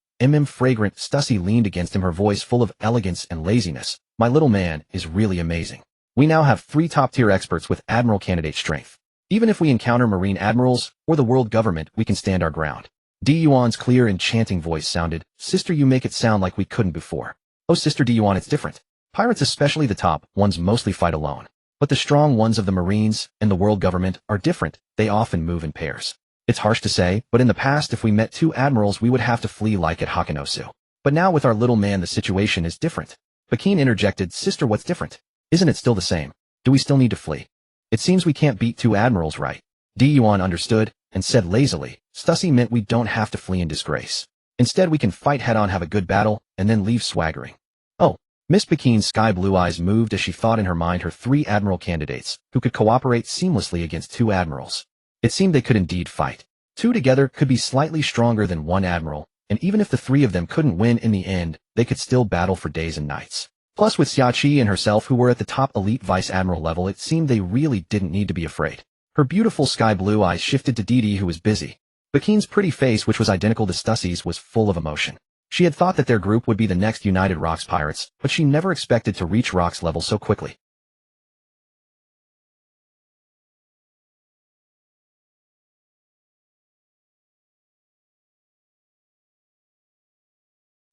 Fragrant." Stussy leaned against him, her voice full of elegance and laziness. "My little man is really amazing. We now have 3 top-tier experts with Admiral candidate strength. Even if we encounter Marine Admirals or the world government, we can stand our ground." Yuan's clear, enchanting voice sounded, "Sister, you make it sound like we couldn't before." "Oh, Sister Yuan, it's different. Pirates, especially the top ones, mostly fight alone. But the strong ones of the Marines and the world government are different. They often move in pairs. It's harsh to say, but in the past, if we met 2 admirals, we would have to flee like at Hakanosu. But now with our little man, the situation is different." Bakin interjected, "Sister, what's different? Isn't it still the same? Do we still need to flee? It seems we can't beat 2 admirals, right?" Yuan understood and said lazily, "Stussy meant we don't have to flee in disgrace. Instead, we can fight head-on, have a good battle, and then leave swaggering." "Oh." Miss Bakin's sky-blue eyes moved as she thought in her mind her 3 admiral candidates who could cooperate seamlessly against 2 admirals. It seemed they could indeed fight. 2 together could be slightly stronger than 1 admiral, and even if the 3 of them couldn't win in the end, they could still battle for days and nights. Plus, with Xiaoqi and herself, who were at the top elite vice admiral level, it seemed they really didn't need to be afraid. Her beautiful sky-blue eyes shifted to Didi, who was busy. Bakin's pretty face, which was identical to Stussy's, was full of emotion. She had thought that their group would be the next United Rocks pirates, but she never expected to reach Rocks level so quickly.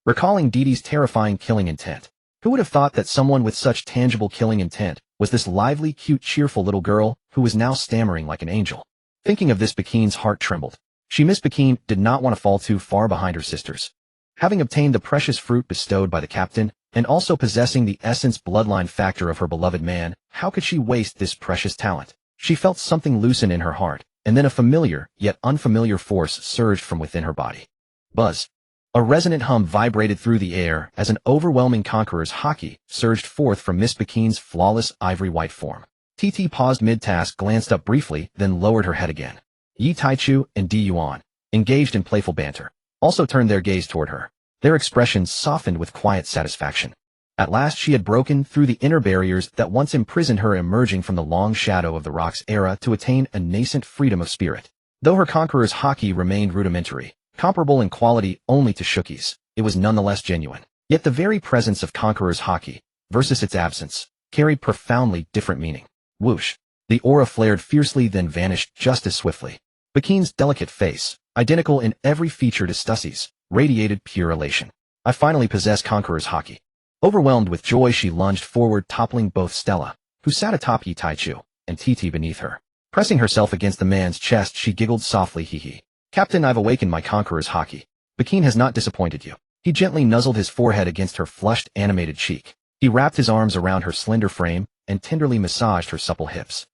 Recalling Didi's terrifying killing intent, who would have thought that someone with such tangible killing intent was this lively, cute, cheerful little girl who was now stammering like an angel? Thinking of this, Bakin's heart trembled. Miss Bakin did not want to fall too far behind her sisters. Having obtained the precious fruit bestowed by the captain, and also possessing the essence bloodline factor of her beloved man, how could she waste this precious talent? She felt something loosen in her heart, and then a familiar, yet unfamiliar force surged from within her body. Buzz. A resonant hum vibrated through the air as an overwhelming conqueror's haki surged forth from Miss Bakin's flawless ivory-white form. TT paused mid-task, glanced up briefly, then lowered her head again. Yi Taichu and Yuan, engaged in playful banter, also turned their gaze toward her. Their expressions softened with quiet satisfaction. At last she had broken through the inner barriers that once imprisoned her, emerging from the long shadow of the Rocks era to attain a nascent freedom of spirit. Though her conqueror's haki remained rudimentary, comparable in quality only to Shuki's, it was nonetheless genuine. Yet the very presence of conqueror's haki, versus its absence, carried profoundly different meaning. Whoosh. The aura flared fiercely, then vanished just as swiftly. Bakin's delicate face, identical in every feature to Stussy's, radiated pure elation. "I finally possess conqueror's haki." Overwhelmed with joy, she lunged forward, toppling both Stella, who sat atop Yi Taichu, and TT beneath her. Pressing herself against the man's chest, she giggled softly, "Hee. Captain, I've awakened my conqueror's haki. Bakin has not disappointed you." He gently nuzzled his forehead against her flushed, animated cheek. He wrapped his arms around her slender frame and tenderly massaged her supple hips.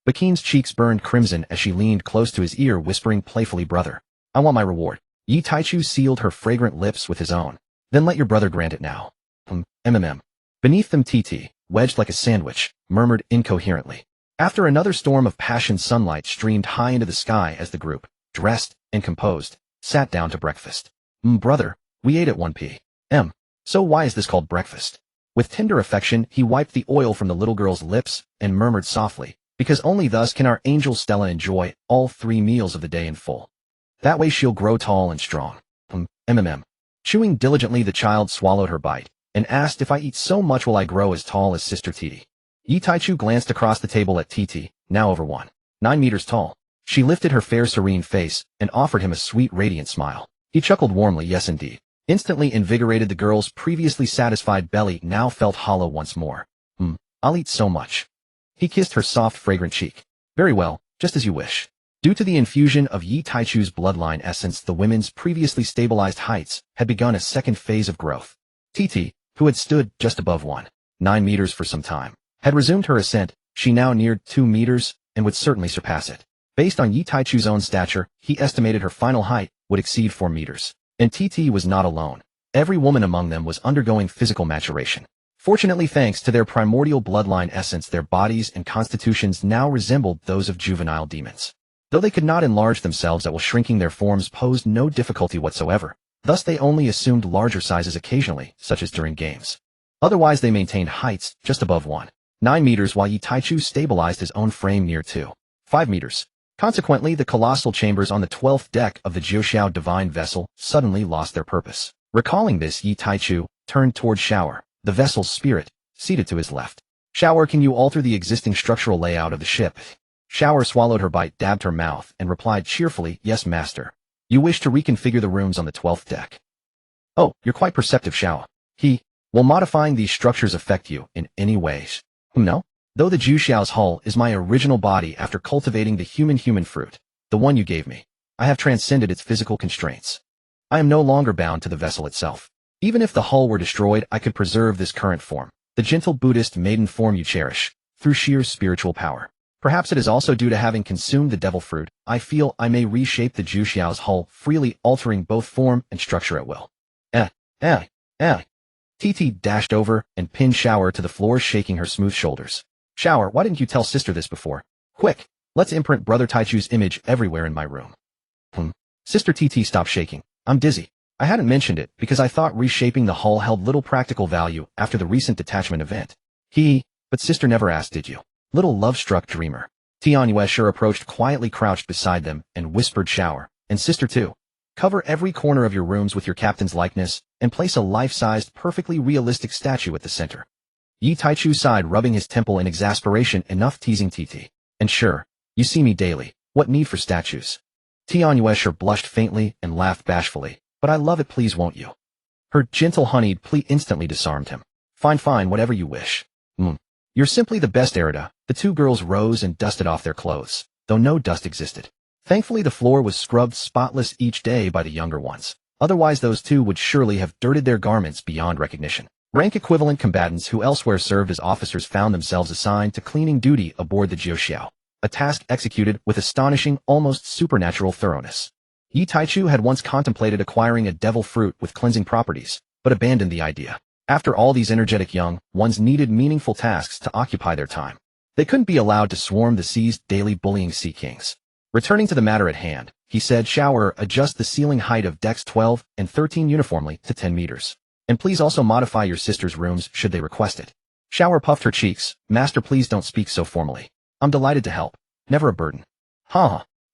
Bakin's cheeks burned crimson as she leaned close to his ear, whispering playfully, "Brother, I want my reward." Yi Taichu sealed her fragrant lips with his own. "Then let your brother grant it now." Beneath them, TT, wedged like a sandwich, murmured incoherently. After another storm of passion, sunlight streamed high into the sky as the group, dressed and composed, sat down to breakfast. Brother, we ate at 1 p.m. So why is this called breakfast?" With tender affection, he wiped the oil from the little girl's lips and murmured softly, "Because only thus can our angel Stella enjoy all 3 meals of the day in full. That way she'll grow tall and strong." Chewing diligently, the child swallowed her bite and asked, "If I eat so much, will I grow as tall as Sister Titi?" Yi Taichu glanced across the table at TT, now over 1.9 meters tall. She lifted her fair, serene face and offered him a sweet, radiant smile. He chuckled warmly, "Yes, indeed." Instantly invigorated, the girl's previously satisfied belly now felt hollow once more. I'll eat so much." He kissed her soft, fragrant cheek. "Very well, just as you wish." Due to the infusion of Yi Taichu's bloodline essence, the women's previously stabilized heights had begun a second phase of growth. TT, who had stood just above 1.9 meters for some time, had resumed her ascent. She now neared 2 meters and would certainly surpass it. Based on Yi Taichu's own stature, he estimated her final height would exceed 4 meters. And TT was not alone. Every woman among them was undergoing physical maturation. Fortunately, thanks to their primordial bloodline essence, their bodies and constitutions now resembled those of juvenile demons. Though they could not enlarge themselves, while shrinking their forms posed no difficulty whatsoever. Thus they only assumed larger sizes occasionally, such as during games. Otherwise they maintained heights just above 1.9 meters, while Yi Taichu stabilized his own frame near 2.5 meters. Consequently, the colossal chambers on the 12th deck of the Jiuxiao divine vessel suddenly lost their purpose. Recalling this, Yi Taichu turned toward Shower, the vessel's spirit, seated to his left. Shower, can you alter the existing structural layout of the ship? Shower swallowed her bite, dabbed her mouth, and replied cheerfully, yes, master. You wish to reconfigure the rooms on the 12th deck. Oh, you're quite perceptive, Shower. Will modifying these structures affect you in any ways? No. Though the Jiuxiao's hull is my original body after cultivating the human fruit, the one you gave me, I have transcended its physical constraints. I am no longer bound to the vessel itself. Even if the hull were destroyed, I could preserve this current form, the gentle Buddhist maiden form you cherish, through sheer spiritual power. Perhaps it is also due to having consumed the devil fruit, I feel I may reshape the Jiuxiao's hull, freely altering both form and structure at will. TT dashed over and pinned Shower to the floor, shaking her smooth shoulders. Shower, why didn't you tell sister this before? Quick, let's imprint Brother Taichu's image everywhere in my room. Sister TT, stop shaking. I'm dizzy. I hadn't mentioned it because I thought reshaping the hull held little practical value after the recent detachment event. But sister never asked, did you? Little love-struck dreamer. Tian Yueshur approached, quietly crouched beside them, and whispered, Shower, and sister too. Cover every corner of your rooms with your captain's likeness, and place a life-sized, perfectly realistic statue at the center. Yi Taichu sighed, rubbing his temple in exasperation, enough teasing TT. And sure, you see me daily, what need for statues? Tian Yueshur blushed faintly and laughed bashfully. But I love it, please won't you? Her gentle honeyed plea instantly disarmed him. Fine, whatever you wish. You're simply the best, Erida. The two girls rose and dusted off their clothes, though no dust existed. Thankfully the floor was scrubbed spotless each day by the younger ones. Otherwise those two would surely have dirtied their garments beyond recognition. Rank-equivalent combatants who elsewhere served as officers found themselves assigned to cleaning duty aboard the Jiuxiao, a task executed with astonishing, almost supernatural thoroughness. Yi Taichu had once contemplated acquiring a devil fruit with cleansing properties, but abandoned the idea. After all, these energetic young ones needed meaningful tasks to occupy their time. They couldn't be allowed to swarm the sea's daily bullying sea kings. Returning to the matter at hand, he said, Shower, adjust the ceiling height of decks 12 and 13 uniformly to 10 meters. And please also modify your sister's rooms should they request it. Shower puffed her cheeks. Master, please don't speak so formally. I'm delighted to help. Never a burden.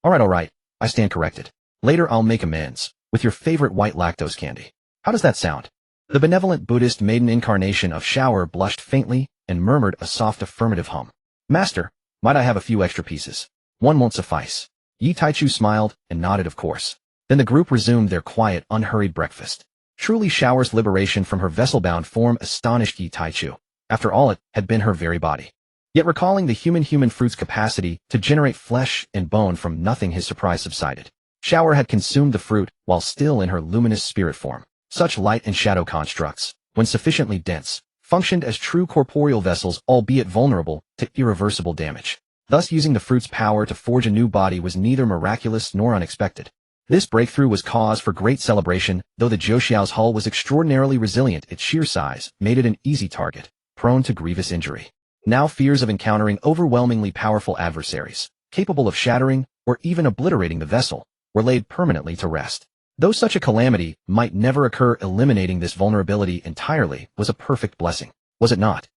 All right. I stand corrected. Later I'll make amends, with your favorite white lactose candy. How does that sound? The benevolent Buddhist maiden incarnation of Shower blushed faintly and murmured a soft affirmative hum. Master, might I have a few extra pieces? One won't suffice. Yi Taichu smiled and nodded of course. Then the group resumed their quiet, unhurried breakfast. Truly Shower's liberation from her vessel-bound form astonished Yi Taichu. After all, it had been her very body. Yet recalling the human fruit's capacity to generate flesh and bone from nothing, his surprise subsided. Shower had consumed the fruit while still in her luminous spirit form. Such light and shadow constructs, when sufficiently dense, functioned as true corporeal vessels, albeit vulnerable to irreversible damage. Thus using the fruit's power to forge a new body was neither miraculous nor unexpected. This breakthrough was cause for great celebration, though the Jiuxiao's hull was extraordinarily resilient. Its sheer size made it an easy target, prone to grievous injury. Now fears of encountering overwhelmingly powerful adversaries, capable of shattering or even obliterating the vessel, were laid permanently to rest. Though such a calamity might never occur, eliminating this vulnerability entirely was a perfect blessing, was it not?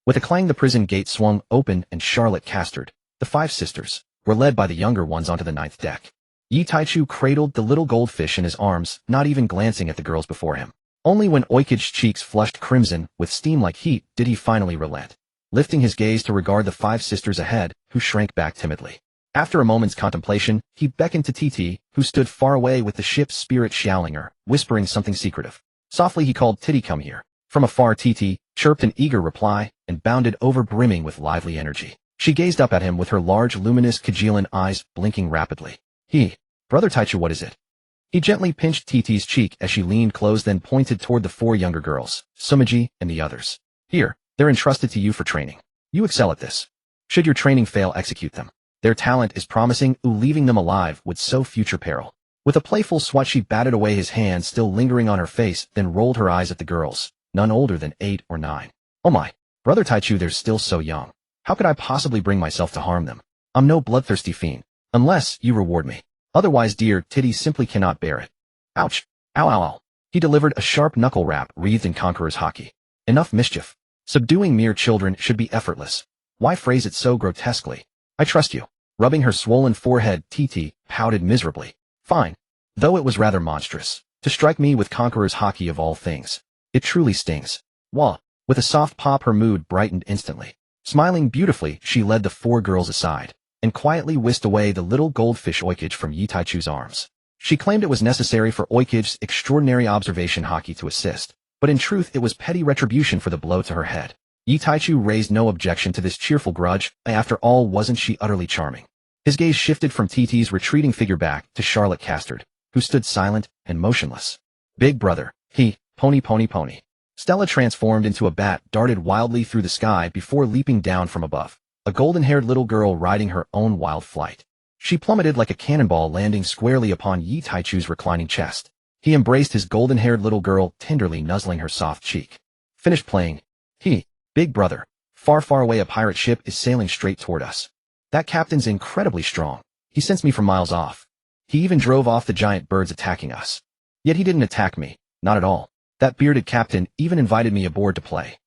With a clang, the prison gate swung open and Charlotte Castard, the five sisters, were led by the younger ones onto the 9th deck. Yi Taichu cradled the little goldfish in his arms, not even glancing at the girls before him. Only when Oikege's cheeks flushed crimson with steam like heat did he finally relent, lifting his gaze to regard the five sisters ahead, who shrank back timidly. After a moment's contemplation, he beckoned to TT, who stood far away with the ship's spirit shouting her, whispering something secretive. Softly he called, Titty, come here. From afar TT chirped an eager reply and bounded over, brimming with lively energy. She gazed up at him with her large luminous Gion eyes blinking rapidly. Brother Taichu, what is it? He gently pinched TT's cheek as she leaned close, then pointed toward the four younger girls, Sumaji and the others. Here, they're entrusted to you for training. You excel at this. Should your training fail, execute them. Their talent is promising, leaving them alive would sow future peril. With a playful swat she batted away his hand still lingering on her face, then rolled her eyes at the girls, none older than 8 or 9. Oh my, brother Taichu, they're still so young. How could I possibly bring myself to harm them? I'm no bloodthirsty fiend. Unless you reward me. Otherwise, dear Titty simply cannot bear it. Ouch. Ow ow ow. He delivered a sharp knuckle rap wreathed in Conqueror's haki. Enough mischief. Subduing mere children should be effortless. Why phrase it so grotesquely? I trust you. Rubbing her swollen forehead, Titi pouted miserably. Fine. Though it was rather monstrous. To strike me with Conqueror's haki of all things. It truly stings. Wah. With a soft pop her mood brightened instantly. Smiling beautifully, she led the 4 girls aside, and quietly whisked away the little goldfish Oikage from Yi Taichu's arms. She claimed it was necessary for Oikage's extraordinary observation haki to assist, but in truth it was petty retribution for the blow to her head. Yi Taichu raised no objection to this cheerful grudge, after all wasn't she utterly charming? His gaze shifted from Titi's retreating figure back to Charlotte Castard, who stood silent and motionless. Big brother, pony pony pony. Stella transformed into a bat darted wildly through the sky before leaping down from above, a golden-haired little girl riding her own wild flight. She plummeted like a cannonball landing squarely upon Yi Taichu's reclining chest. He embraced his golden-haired little girl, tenderly nuzzling her soft cheek. Finished playing. Big brother. Far, far away a pirate ship is sailing straight toward us. That captain's incredibly strong. He sensed me from miles off. He even drove off the giant birds attacking us. Yet he didn't attack me. Not at all. That bearded captain even invited me aboard to play.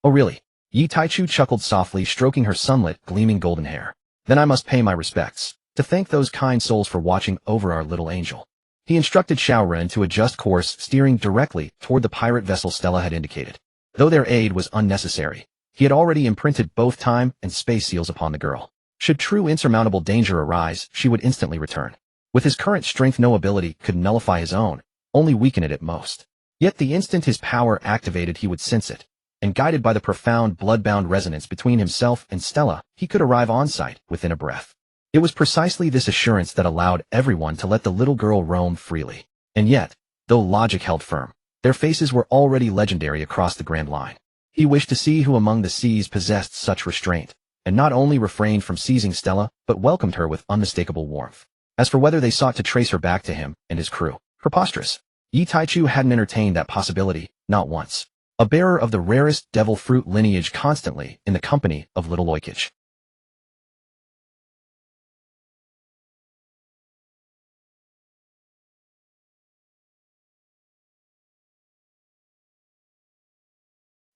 Oh really? Yi Taichu chuckled softly, stroking her sunlit, gleaming golden hair. Then I must pay my respects, to thank those kind souls for watching over our little angel. He instructed Xiaoren to adjust course, steering directly toward the pirate vessel Stella had indicated. Though their aid was unnecessary, he had already imprinted both time and space seals upon the girl. Should true insurmountable danger arise, she would instantly return. With his current strength, no ability could nullify his own, only weaken it at most. Yet the instant his power activated, he would sense it, and guided by the profound blood-bound resonance between himself and Stella, he could arrive on site within a breath. It was precisely this assurance that allowed everyone to let the little girl roam freely. And yet, though logic held firm, their faces were already legendary across the Grand Line. He wished to see who among the seas possessed such restraint, and not only refrained from seizing Stella, but welcomed her with unmistakable warmth. As for whether they sought to trace her back to him and his crew, preposterous. Yi Taichu hadn't entertained that possibility, not once. A bearer of the rarest devil fruit lineage, constantly in the company of little Oikage.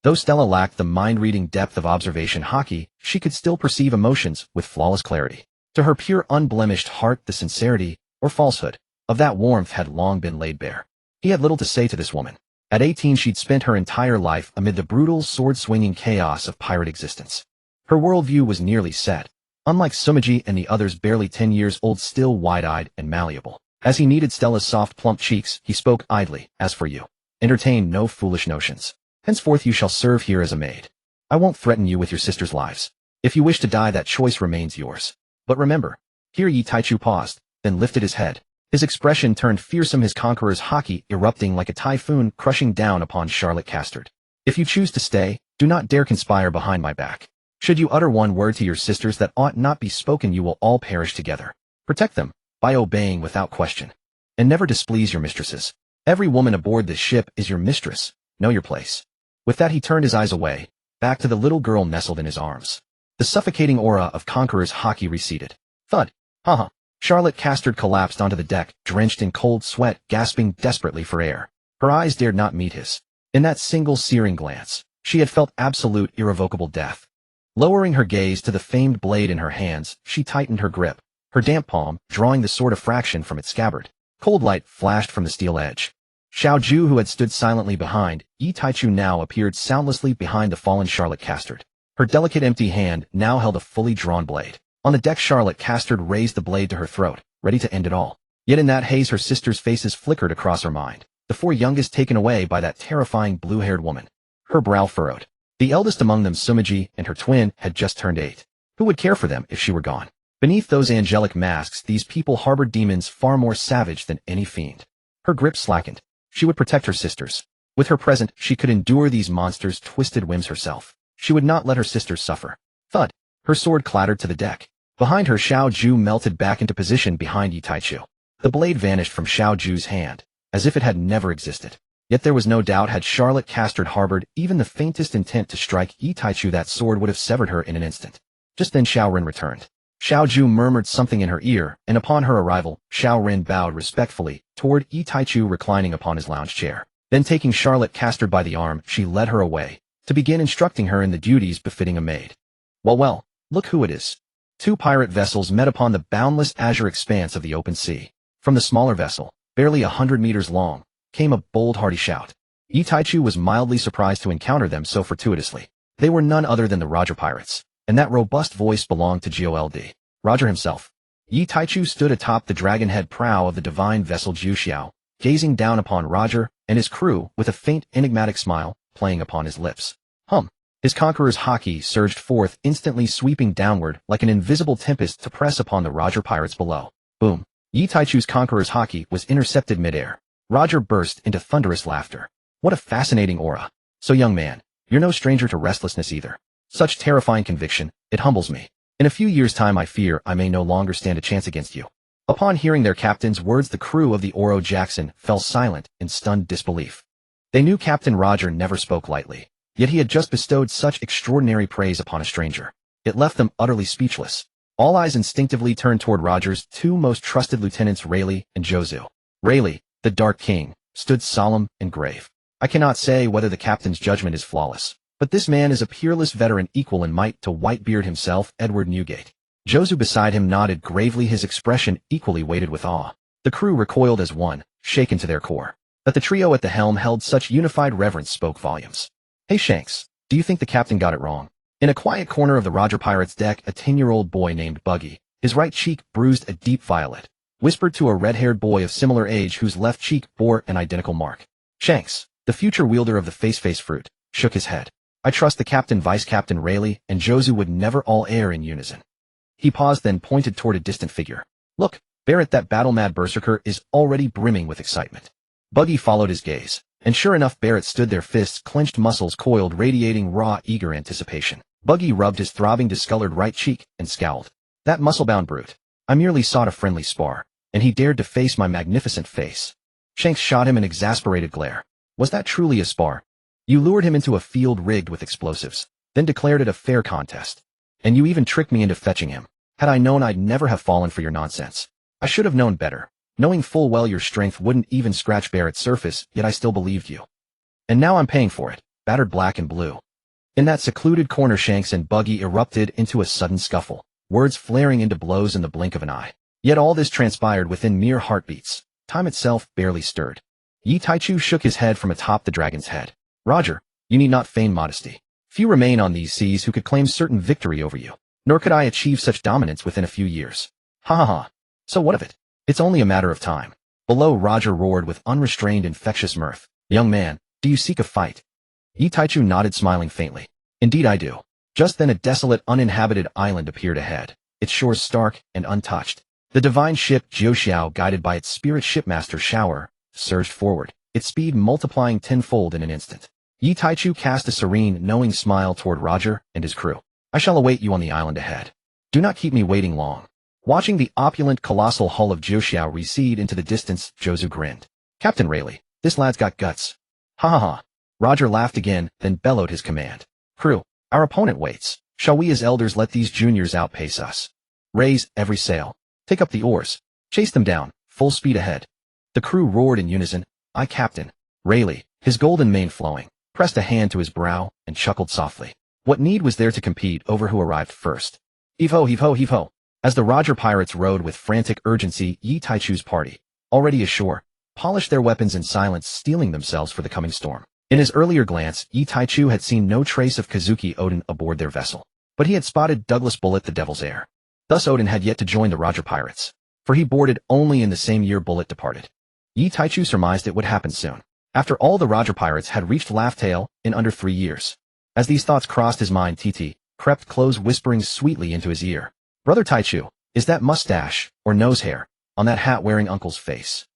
Though Stella lacked the mind-reading depth of observation haki, she could still perceive emotions with flawless clarity. To her pure unblemished heart, the sincerity, or falsehood, of that warmth had long been laid bare. He had little to say to this woman. At 18 she'd spent her entire life amid the brutal, sword-swinging chaos of pirate existence. Her worldview was nearly set, unlike Sumaji and the others barely 10 years old, still wide-eyed and malleable. As he kneaded Stella's soft, plump cheeks, he spoke idly. As for you, entertain no foolish notions. Henceforth you shall serve here as a maid. I won't threaten you with your sisters' lives. If you wish to die, that choice remains yours. But remember, here Yi Taichu paused, then lifted his head. His expression turned fearsome, his conqueror's haki erupting like a typhoon crushing down upon Charlotte Castard. If you choose to stay, do not dare conspire behind my back. Should you utter one word to your sisters that ought not be spoken, you will all perish together. Protect them, by obeying without question. And never displease your mistresses. Every woman aboard this ship is your mistress. Know your place. With that he turned his eyes away, back to the little girl nestled in his arms. The suffocating aura of Conqueror's haki receded. Thud. Haha. Charlotte Castard collapsed onto the deck, drenched in cold sweat, gasping desperately for air. Her eyes dared not meet his. In that single searing glance, she had felt absolute, irrevocable death. Lowering her gaze to the famed blade in her hands, she tightened her grip, her damp palm drawing the sword a fraction from its scabbard. Cold light flashed from the steel edge. Xiao Ju, who had stood silently behind Yi Taichu, now appeared soundlessly behind the fallen Charlotte Castard. Her delicate empty hand now held a fully drawn blade. On the deck, Charlotte Castard raised the blade to her throat, ready to end it all. Yet in that haze her sisters' faces flickered across her mind, the 4 youngest taken away by that terrifying blue-haired woman. Her brow furrowed. The eldest among them, Sumaji, and her twin, had just turned 8. Who would care for them if she were gone? Beneath those angelic masks, these people harbored demons far more savage than any fiend. Her grip slackened. She would protect her sisters. With her present, she could endure these monsters' twisted whims herself. She would not let her sisters suffer. Thud. Her sword clattered to the deck. Behind her, Xiao Ju melted back into position behind Yi Taichu. The blade vanished from Xiao Ju's hand, as if it had never existed. Yet there was no doubt had Charlotte Castard harbored even the faintest intent to strike Yi Taichu, that sword would have severed her in an instant. Just then Xiao Ren returned. Xiao Ju murmured something in her ear, and upon her arrival, Xiao Ren bowed respectfully toward Yi Taichu reclining upon his lounge chair. Then taking Charlotte Castard by the arm, she led her away, to begin instructing her in the duties befitting a maid. Well, look who it is. Two pirate vessels met upon the boundless azure expanse of the open sea. From the smaller vessel, barely 100 meters long, came a bold, hearty shout. Yi Taichu was mildly surprised to encounter them so fortuitously. They were none other than the Roger pirates, and that robust voice belonged to Gion, Roger himself. Yi Taichu stood atop the dragon-head prow of the divine vessel Jiuxiao, gazing down upon Roger and his crew with a faint, enigmatic smile playing upon his lips. His conqueror's haki surged forth, instantly sweeping downward like an invisible tempest to press upon the Roger pirates below. Boom! Yi Taichu's conqueror's haki was intercepted midair. Roger burst into thunderous laughter. What a fascinating aura. So young man, you're no stranger to restlessness either. Such terrifying conviction, it humbles me. In a few years' time I fear I may no longer stand a chance against you. Upon hearing their captain's words, the crew of the Oro Jackson fell silent in stunned disbelief. They knew Captain Roger never spoke lightly, yet he had just bestowed such extraordinary praise upon a stranger. It left them utterly speechless. All eyes instinctively turned toward Roger's two most trusted lieutenants, Rayleigh and Jozu. Rayleigh, the Dark King, stood solemn and grave. I cannot say whether the captain's judgment is flawless, but this man is a peerless veteran equal in might to Whitebeard himself, Edward Newgate. Jozu beside him nodded gravely, his expression equally weighted with awe. The crew recoiled as one, shaken to their core. That the trio at the helm held such unified reverence spoke volumes. Hey Shanks, do you think the captain got it wrong? In a quiet corner of the Roger Pirates deck, a 10-year-old boy named Buggy, his right cheek bruised a deep violet, whispered to a red-haired boy of similar age whose left cheek bore an identical mark. Shanks, the future wielder of the face fruit, shook his head. I trust the captain, Vice Captain Rayleigh, and Jozu would never all err in unison. He paused, then pointed toward a distant figure. Look, Barrett, that battle-mad berserker is already brimming with excitement. Buggy followed his gaze, and sure enough, Barrett stood there, fists clenched, muscles coiled, radiating raw, eager anticipation. Buggy rubbed his throbbing, discolored right cheek and scowled. That muscle-bound brute. I merely sought a friendly spar, and he dared to face my magnificent face. Shanks shot him an exasperated glare. Was that truly a spar? You lured him into a field rigged with explosives, then declared it a fair contest. And you even tricked me into fetching him. Had I known, I'd never have fallen for your nonsense. I should have known better, knowing full well your strength wouldn't even scratch Barrett's surface, yet I still believed you. And now I'm paying for it, battered black and blue. In that secluded corner, Shanks and Buggy erupted into a sudden scuffle, words flaring into blows in the blink of an eye. Yet all this transpired within mere heartbeats. Time itself barely stirred. Yi Taichu shook his head from atop the dragon's head. Roger, you need not feign modesty. Few remain on these seas who could claim certain victory over you, nor could I achieve such dominance within a few years. Ha ha ha. So what of it? It's only a matter of time. Below, Roger roared with unrestrained, infectious mirth. Young man, do you seek a fight? Yi Taichu nodded, smiling faintly. Indeed I do. Just then a desolate, uninhabited island appeared ahead, its shores stark and untouched. The divine ship Jiuxiao, guided by its spirit shipmaster Shower, surged forward, its speed multiplying tenfold in an instant. Yi Taichu cast a serene, knowing smile toward Roger and his crew. I shall await you on the island ahead. Do not keep me waiting long. Watching the opulent, colossal hull of Jiuxiao recede into the distance, Jozu grinned. Captain Rayleigh, this lad's got guts. Ha ha ha. Roger laughed again, then bellowed his command. Crew, our opponent waits. Shall we as elders let these juniors outpace us? Raise every sail. Take up the oars. Chase them down, full speed ahead. The crew roared in unison. I, Captain Rayleigh, his golden mane flowing, pressed a hand to his brow and chuckled softly. What need was there to compete over who arrived first? Heave-ho, heave-ho, heave-ho. As the Roger pirates rowed with frantic urgency, Yi Taichu's party, already ashore, polished their weapons in silence, steeling themselves for the coming storm. In his earlier glance, Yi Taichu had seen no trace of Kazuki Odin aboard their vessel, but he had spotted Douglas Bullet, the Devil's Heir. Thus Odin had yet to join the Roger pirates, for he boarded only in the same year Bullet departed. Yi Taichu surmised it would happen soon. After all, the Roger pirates had reached Laugh-Tale in under 3 years. As these thoughts crossed his mind, Titi crept close, whispering sweetly into his ear. Brother Taichu, is that mustache, or nose hair, on that hat-wearing uncle's face?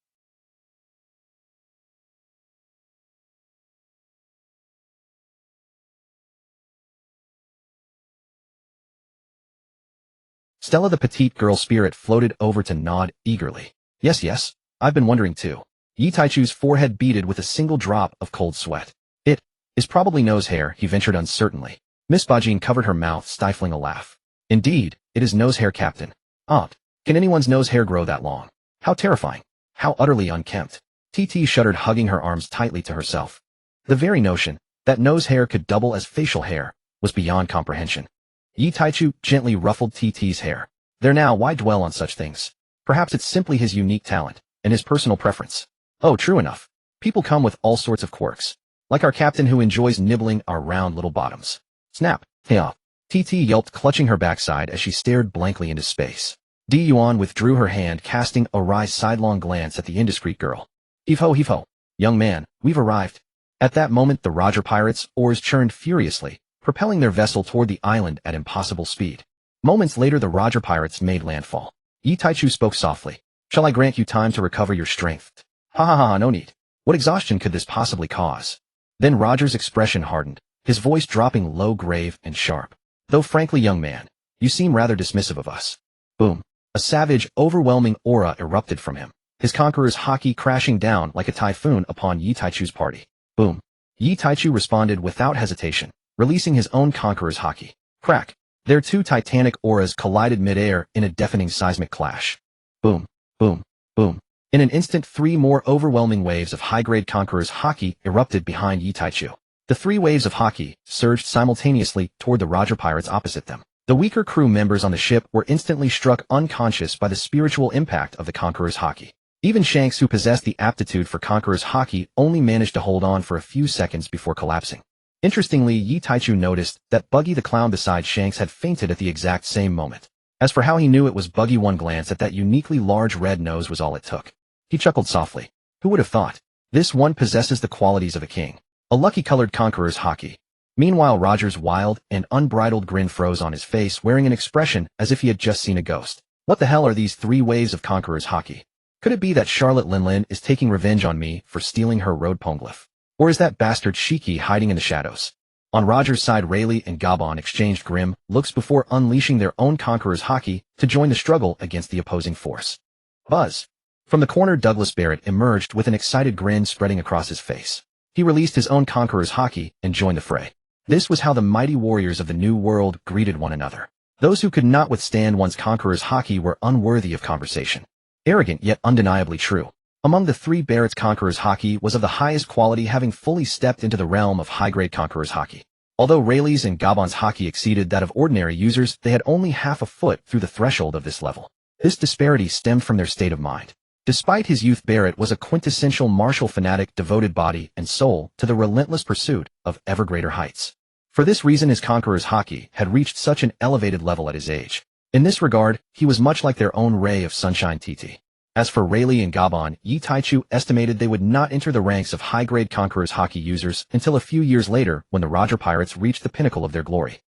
Stella, the petite girl spirit, floated over to nod eagerly. Yes, yes, I've been wondering too. Yi Taichu's forehead beaded with a single drop of cold sweat. It is probably nose hair, he ventured uncertainly. Miss Bajin covered her mouth, stifling a laugh. Indeed, it is nose hair, Captain. Aunt, can anyone's nose hair grow that long? How terrifying. How utterly unkempt. TT shuddered, hugging her arms tightly to herself. The very notion that nose hair could double as facial hair was beyond comprehension. Yi Taichu gently ruffled TT's hair. There now, why dwell on such things? Perhaps it's simply his unique talent and his personal preference. Oh, true enough. People come with all sorts of quirks. Like our captain who enjoys nibbling our round little bottoms. Snap. Yeah. TT yelped, clutching her backside as she stared blankly into space. Gion withdrew her hand, casting a wry sidelong glance at the indiscreet girl. Heave-ho, heave-ho. Young man, we've arrived. At that moment the Roger pirates' oars churned furiously, propelling their vessel toward the island at impossible speed. Moments later the Roger pirates made landfall. Yi Taichu spoke softly. Shall I grant you time to recover your strength? Ha ha ha, no need. What exhaustion could this possibly cause? Then Roger's expression hardened, his voice dropping low, grave, and sharp. Though frankly, young man, you seem rather dismissive of us. Boom. A savage, overwhelming aura erupted from him, his conqueror's haki crashing down like a typhoon upon Yi Taichu's party. Boom. Yi Taichu responded without hesitation, releasing his own conqueror's haki. Crack. Their two titanic auras collided midair in a deafening seismic clash. Boom. Boom. Boom. In an instant, three more overwhelming waves of high-grade conqueror's haki erupted behind Yi Taichu. The three waves of haki surged simultaneously toward the Roger pirates opposite them. The weaker crew members on the ship were instantly struck unconscious by the spiritual impact of the conqueror's haki. Even Shanks, who possessed the aptitude for conqueror's haki, only managed to hold on for a few seconds before collapsing. Interestingly, Yi Taichu noticed that Buggy the clown beside Shanks had fainted at the exact same moment. As for how he knew it was Buggy, one glance at that uniquely large red nose was all it took. He chuckled softly. Who would have thought? This one possesses the qualities of a king. A lucky-colored conqueror's haki. Meanwhile, Roger's wild and unbridled grin froze on his face, wearing an expression as if he had just seen a ghost. What the hell are these three waves of conqueror's haki? Could it be that Charlotte Linlin is taking revenge on me for stealing her road poneglyph? Or is that bastard Shiki hiding in the shadows? On Roger's side, Rayleigh and Gabon exchanged grim looks before unleashing their own conqueror's haki to join the struggle against the opposing force. Buzz. From the corner, Douglas Barrett emerged with an excited grin spreading across his face. He released his own conqueror's haki and joined the fray. This was how the mighty warriors of the New World greeted one another. Those who could not withstand one's conqueror's haki were unworthy of conversation. Arrogant yet undeniably true. Among the three, Barrett's conqueror's haki was of the highest quality, having fully stepped into the realm of high-grade conqueror's haki. Although Rayleigh's and Gabon's haki exceeded that of ordinary users, they had only half a foot through the threshold of this level. This disparity stemmed from their state of mind. Despite his youth, Barrett was a quintessential martial fanatic, devoted body and soul to the relentless pursuit of ever greater heights. For this reason, his conqueror's haki had reached such an elevated level at his age. In this regard, he was much like their own ray of sunshine TT. As for Rayleigh and Gabon, Yi Taichu estimated they would not enter the ranks of high-grade conqueror's haki users until a few years later, when the Roger pirates reached the pinnacle of their glory.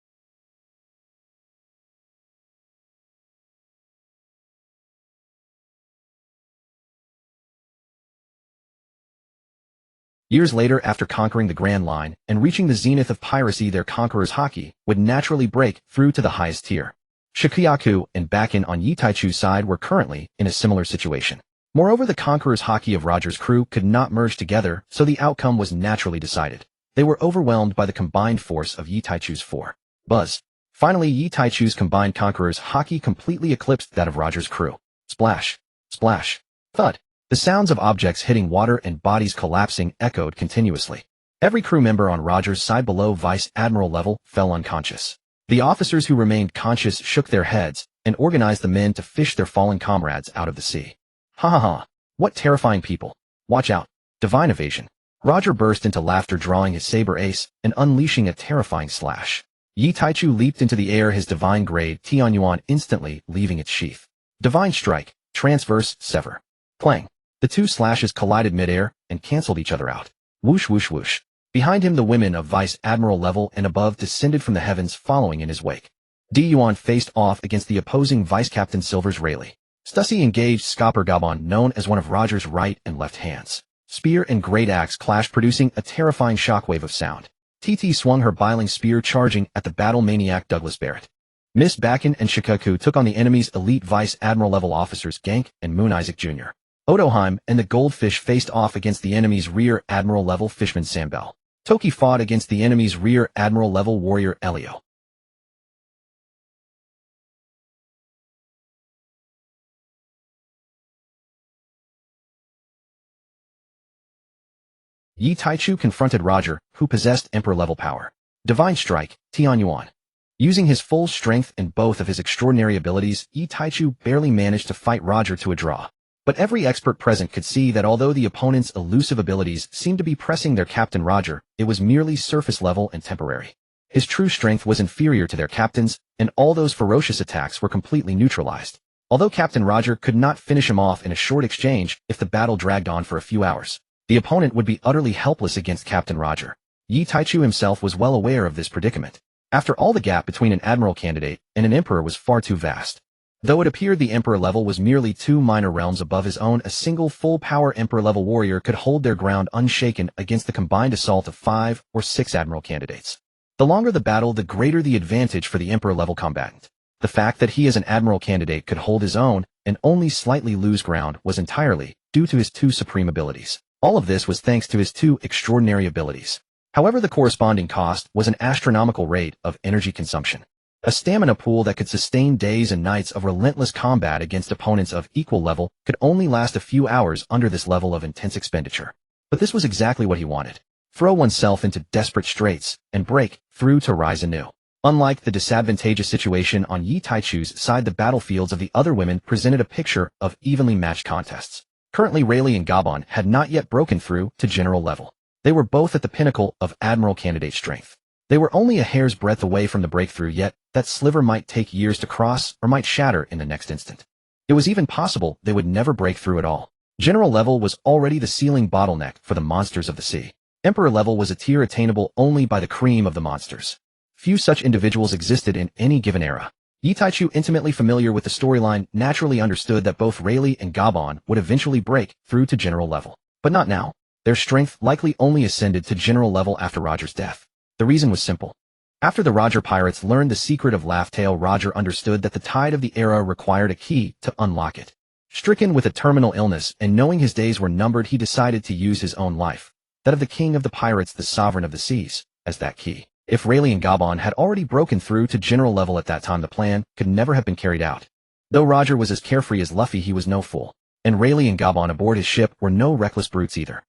Years later, after conquering the Grand Line and reaching the zenith of piracy, their conqueror's haki would naturally break through to the highest tier. Shikuyaku and Bakken on Yi Taichu's side were currently in a similar situation. Moreover, the conqueror's haki of Roger's crew could not merge together, so the outcome was naturally decided. They were overwhelmed by the combined force of Yi Taichu's four. Buzz. Finally, Yi Taichu's combined conqueror's haki completely eclipsed that of Roger's crew. Splash. Splash. Thud. The sounds of objects hitting water and bodies collapsing echoed continuously. Every crew member on Roger's side below Vice Admiral level fell unconscious. The officers who remained conscious shook their heads and organized the men to fish their fallen comrades out of the sea. Ha ha ha. What terrifying people. Watch out. Divine evasion. Roger burst into laughter, drawing his saber ace and unleashing a terrifying slash. Yi Taichu leaped into the air, his divine grade Tianyuan instantly leaving its sheath. Divine strike. Transverse sever. Clang. The two slashes collided midair and canceled each other out. Whoosh whoosh whoosh. Behind him, the women of Vice Admiral level and above descended from the heavens, following in his wake. Yuan faced off against the opposing Vice Captain Silver's Rayleigh. Stussy engaged Scopper Gabon, known as one of Roger's right and left hands. Spear and great axe clashed, producing a terrifying shockwave of sound. TT swung her biling spear, charging at the battle maniac Douglas Barrett. Miss Bakken and Shikuku took on the enemy's elite Vice Admiral level officers Genk and Moon Isaac Jr. Odoheim and the Goldfish faced off against the enemy's rear Admiral-level Fishman Sambel. Toki fought against the enemy's rear Admiral-level warrior Elio. Yi Taichu confronted Roger, who possessed Emperor-level power. Divine Strike, Tianyuan. Using his full strength and both of his extraordinary abilities, Yi Taichu barely managed to fight Roger to a draw. But every expert present could see that although the opponent's elusive abilities seemed to be pressing their captain Roger, it was merely surface level and temporary. His true strength was inferior to their captain's, and all those ferocious attacks were completely neutralized. Although Captain Roger could not finish him off in a short exchange if the battle dragged on for a few hours, the opponent would be utterly helpless against Captain Roger. Yi Taichu himself was well aware of this predicament. After all, the gap between an admiral candidate and an emperor was far too vast. Though it appeared the emperor level was merely 2 minor realms above his own, a single full-power emperor-level warrior could hold their ground unshaken against the combined assault of 5 or 6 admiral candidates. The longer the battle, the greater the advantage for the emperor-level combatant. The fact that he as an admiral candidate could hold his own and only slightly lose ground was entirely due to his 2 supreme abilities. All of this was thanks to his 2 extraordinary abilities. However, the corresponding cost was an astronomical rate of energy consumption. A stamina pool that could sustain days and nights of relentless combat against opponents of equal level could only last a few hours under this level of intense expenditure. But this was exactly what he wanted. Throw oneself into desperate straits and break through to rise anew. Unlike the disadvantageous situation on Yi Taichu's side, the battlefields of the other women presented a picture of evenly matched contests. Currently, Rayleigh and Gabon had not yet broken through to general level. They were both at the pinnacle of admiral candidate strength. They were only a hair's breadth away from the breakthrough, yet that sliver might take years to cross or might shatter in the next instant. It was even possible they would never break through at all. General level was already the ceiling bottleneck for the monsters of the sea. Emperor level was a tier attainable only by the cream of the monsters. Few such individuals existed in any given era. Yi Taichu, intimately familiar with the storyline, naturally understood that both Rayleigh and Gabon would eventually break through to general level. But not now. Their strength likely only ascended to general level after Roger's death. The reason was simple. After the Roger pirates learned the secret of Laugh-Tale, Roger understood that the tide of the era required a key to unlock it. Stricken with a terminal illness and knowing his days were numbered, he decided to use his own life, that of the king of the pirates, the sovereign of the seas, as that key. If Rayleigh and Gabon had already broken through to general level at that time, the plan could never have been carried out. Though Roger was as carefree as Luffy, he was no fool, and Rayleigh and Gabon aboard his ship were no reckless brutes either.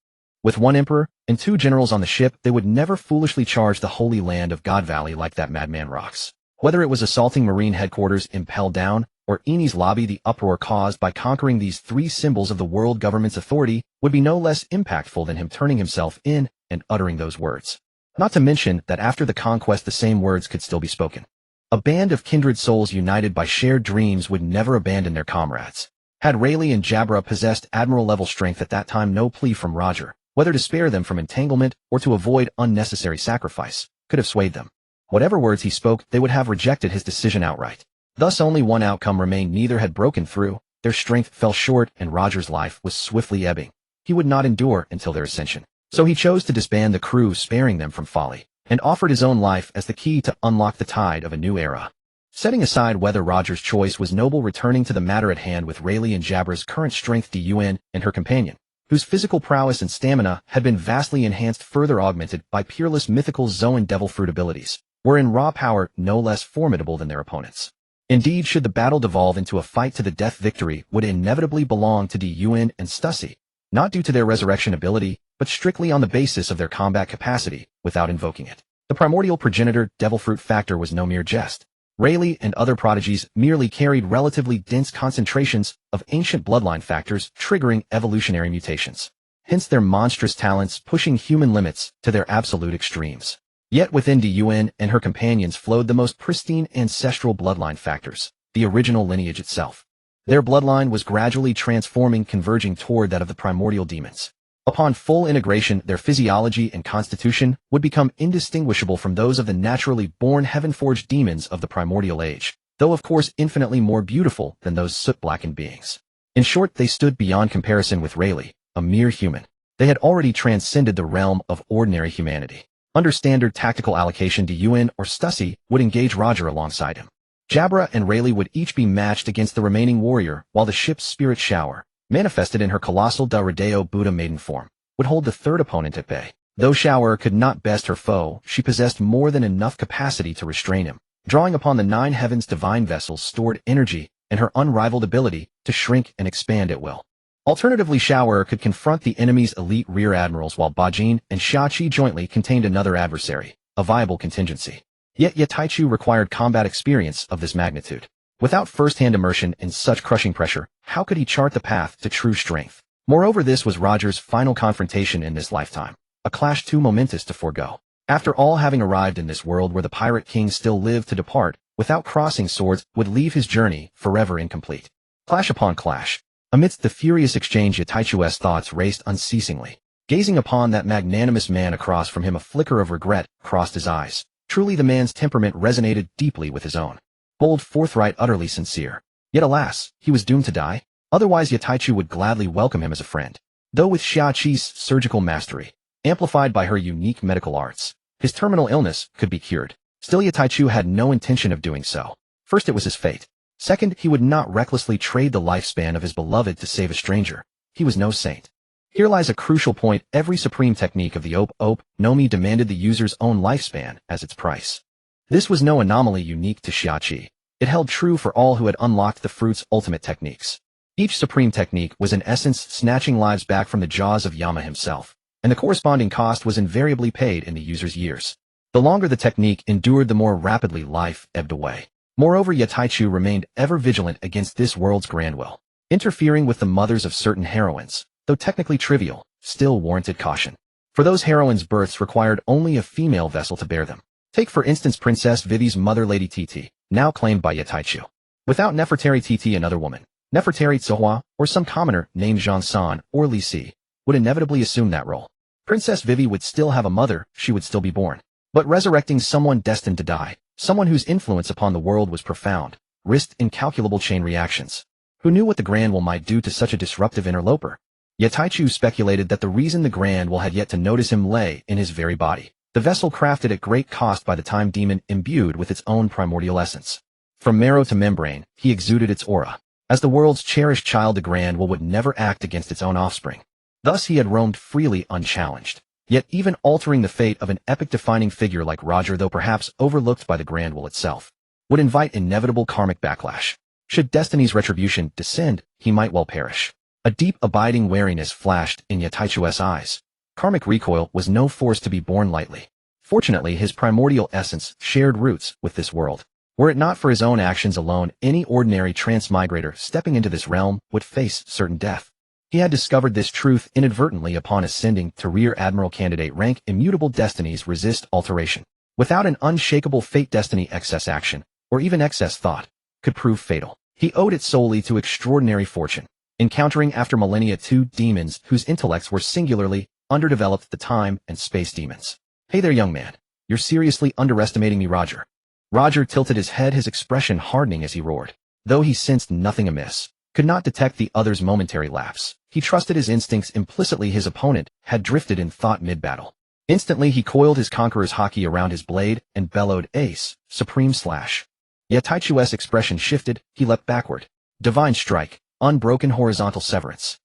With 1 emperor and 2 generals on the ship, they would never foolishly charge the holy land of God Valley like that madman Rocks. Whether it was assaulting Marine headquarters impelled down, or Enies lobby, the uproar caused by conquering these 3 symbols of the world government's authority would be no less impactful than him turning himself in and uttering those words. Not to mention that after the conquest the same words could still be spoken. A band of kindred souls united by shared dreams would never abandon their comrades. Had Rayleigh and Jabra possessed admiral-level strength at that time, no plea from Roger, whether to spare them from entanglement or to avoid unnecessary sacrifice, could have swayed them. Whatever words he spoke, they would have rejected his decision outright. Thus only one outcome remained: neither had broken through, their strength fell short, and Roger's life was swiftly ebbing. He would not endure until their ascension. So he chose to disband the crew, sparing them from folly, and offered his own life as the key to unlock the tide of a new era. Setting aside whether Roger's choice was noble, returning to the matter at hand, with Rayleigh and Jabra's current strength, Gion and her companion, whose physical prowess and stamina had been vastly enhanced, further augmented by peerless mythical Zoan devil fruit abilities, were in raw power no less formidable than their opponents. Indeed, should the battle devolve into a fight to the death, victory would inevitably belong to Gion and Stussy, not due to their resurrection ability, but strictly on the basis of their combat capacity, without invoking it. The primordial progenitor devil fruit factor was no mere jest. Rayleigh and other prodigies merely carried relatively dense concentrations of ancient bloodline factors, triggering evolutionary mutations. Hence their monstrous talents, pushing human limits to their absolute extremes. Yet within Gion and her companions flowed the most pristine ancestral bloodline factors, the original lineage itself. Their bloodline was gradually transforming, converging toward that of the primordial demons. Upon full integration, their physiology and constitution would become indistinguishable from those of the naturally born heaven-forged demons of the primordial age, though of course infinitely more beautiful than those soot-blackened beings. In short, they stood beyond comparison with Rayleigh, a mere human. They had already transcended the realm of ordinary humanity. Under standard tactical allocation, Gion or Stussy would engage Roger alongside him. Jabra and Rayleigh would each be matched against the remaining warrior, while the ship's spirit shower manifested in her colossal Rodeo Buddha maiden form, would hold the third opponent at bay. Though Xiao'er could not best her foe, she possessed more than enough capacity to restrain him, drawing upon the nine heavens' divine vessels' stored energy and her unrivaled ability to shrink and expand at will. Alternatively, Xiao'er could confront the enemy's elite rear admirals while Bajin and Xiaoqi jointly contained another adversary, a viable contingency. Yet Yetaichu required combat experience of this magnitude. Without first-hand immersion in such crushing pressure, how could he chart the path to true strength? Moreover, this was Roger's final confrontation in this lifetime, a clash too momentous to forego. After all, having arrived in this world where the Pirate King still lived, to depart without crossing swords would leave his journey forever incomplete. Clash upon clash. Amidst the furious exchange, Yetaichu's thoughts raced unceasingly. Gazing upon that magnanimous man across from him, a flicker of regret crossed his eyes. Truly the man's temperament resonated deeply with his own. Bold, forthright, utterly sincere. Yet alas, he was doomed to die. Otherwise Yetaichu would gladly welcome him as a friend. Though with Xiaoqi's surgical mastery, amplified by her unique medical arts, his terminal illness could be cured. Still, Yetaichu had no intention of doing so. First, it was his fate. Second, he would not recklessly trade the lifespan of his beloved to save a stranger. He was no saint. Here lies a crucial point. Every supreme technique of the Op Nomi demanded the user's own lifespan as its price. This was no anomaly unique to Xiaoqi. It held true for all who had unlocked the fruit's ultimate techniques. Each supreme technique was in essence snatching lives back from the jaws of Yama himself, and the corresponding cost was invariably paid in the user's years. The longer the technique endured, the more rapidly life ebbed away. Moreover, Yetaichu remained ever vigilant against this world's grand will. Interfering with the mothers of certain heroines, though technically trivial, still warranted caution. For those heroines' births required only a female vessel to bear them. Take for instance Princess Vivi's mother, Lady Titi, now claimed by Yetaichu. Without Nefertari Titi, another woman, Nefertari Tsohua, or some commoner named Gion San or Li Si, would inevitably assume that role. Princess Vivi would still have a mother, she would still be born. But resurrecting someone destined to die, someone whose influence upon the world was profound, risked incalculable chain reactions. Who knew what the Grand Will might do to such a disruptive interloper? Yetaichu speculated that the reason the Grand Will had yet to notice him lay in his very body, the vessel crafted at great cost by the Time Demon imbued with its own primordial essence. From marrow to membrane, he exuded its aura. As the world's cherished child, the Grand Will would never act against its own offspring. Thus he had roamed freely unchallenged. Yet even altering the fate of an epic-defining figure like Roger, though perhaps overlooked by the Grand Will itself, would invite inevitable karmic backlash. Should destiny's retribution descend, he might well perish. A deep, abiding wariness flashed in Yetaichu's eyes. Karmic recoil was no force to be borne lightly. Fortunately, his primordial essence shared roots with this world. Were it not for his own actions alone, any ordinary transmigrator stepping into this realm would face certain death. He had discovered this truth inadvertently upon ascending to Rear Admiral candidate rank. Immutable destinies resist alteration. Without an unshakable fate, destiny excess action, or even excess thought, could prove fatal. He owed it solely to extraordinary fortune, encountering after millennia two demons whose intellects were singularly underdeveloped, the time and space demons. Hey there, young man. You're seriously underestimating me, Roger. Roger tilted his head, his expression hardening as he roared. Though he sensed nothing amiss, could not detect the other's momentary lapse, he trusted his instincts implicitly. His opponent had drifted in thought mid-battle. Instantly he coiled his conqueror's hockey around his blade and bellowed, "Ace, supreme slash." Yetaichu's expression shifted, he leapt backward. Divine strike, unbroken horizontal severance.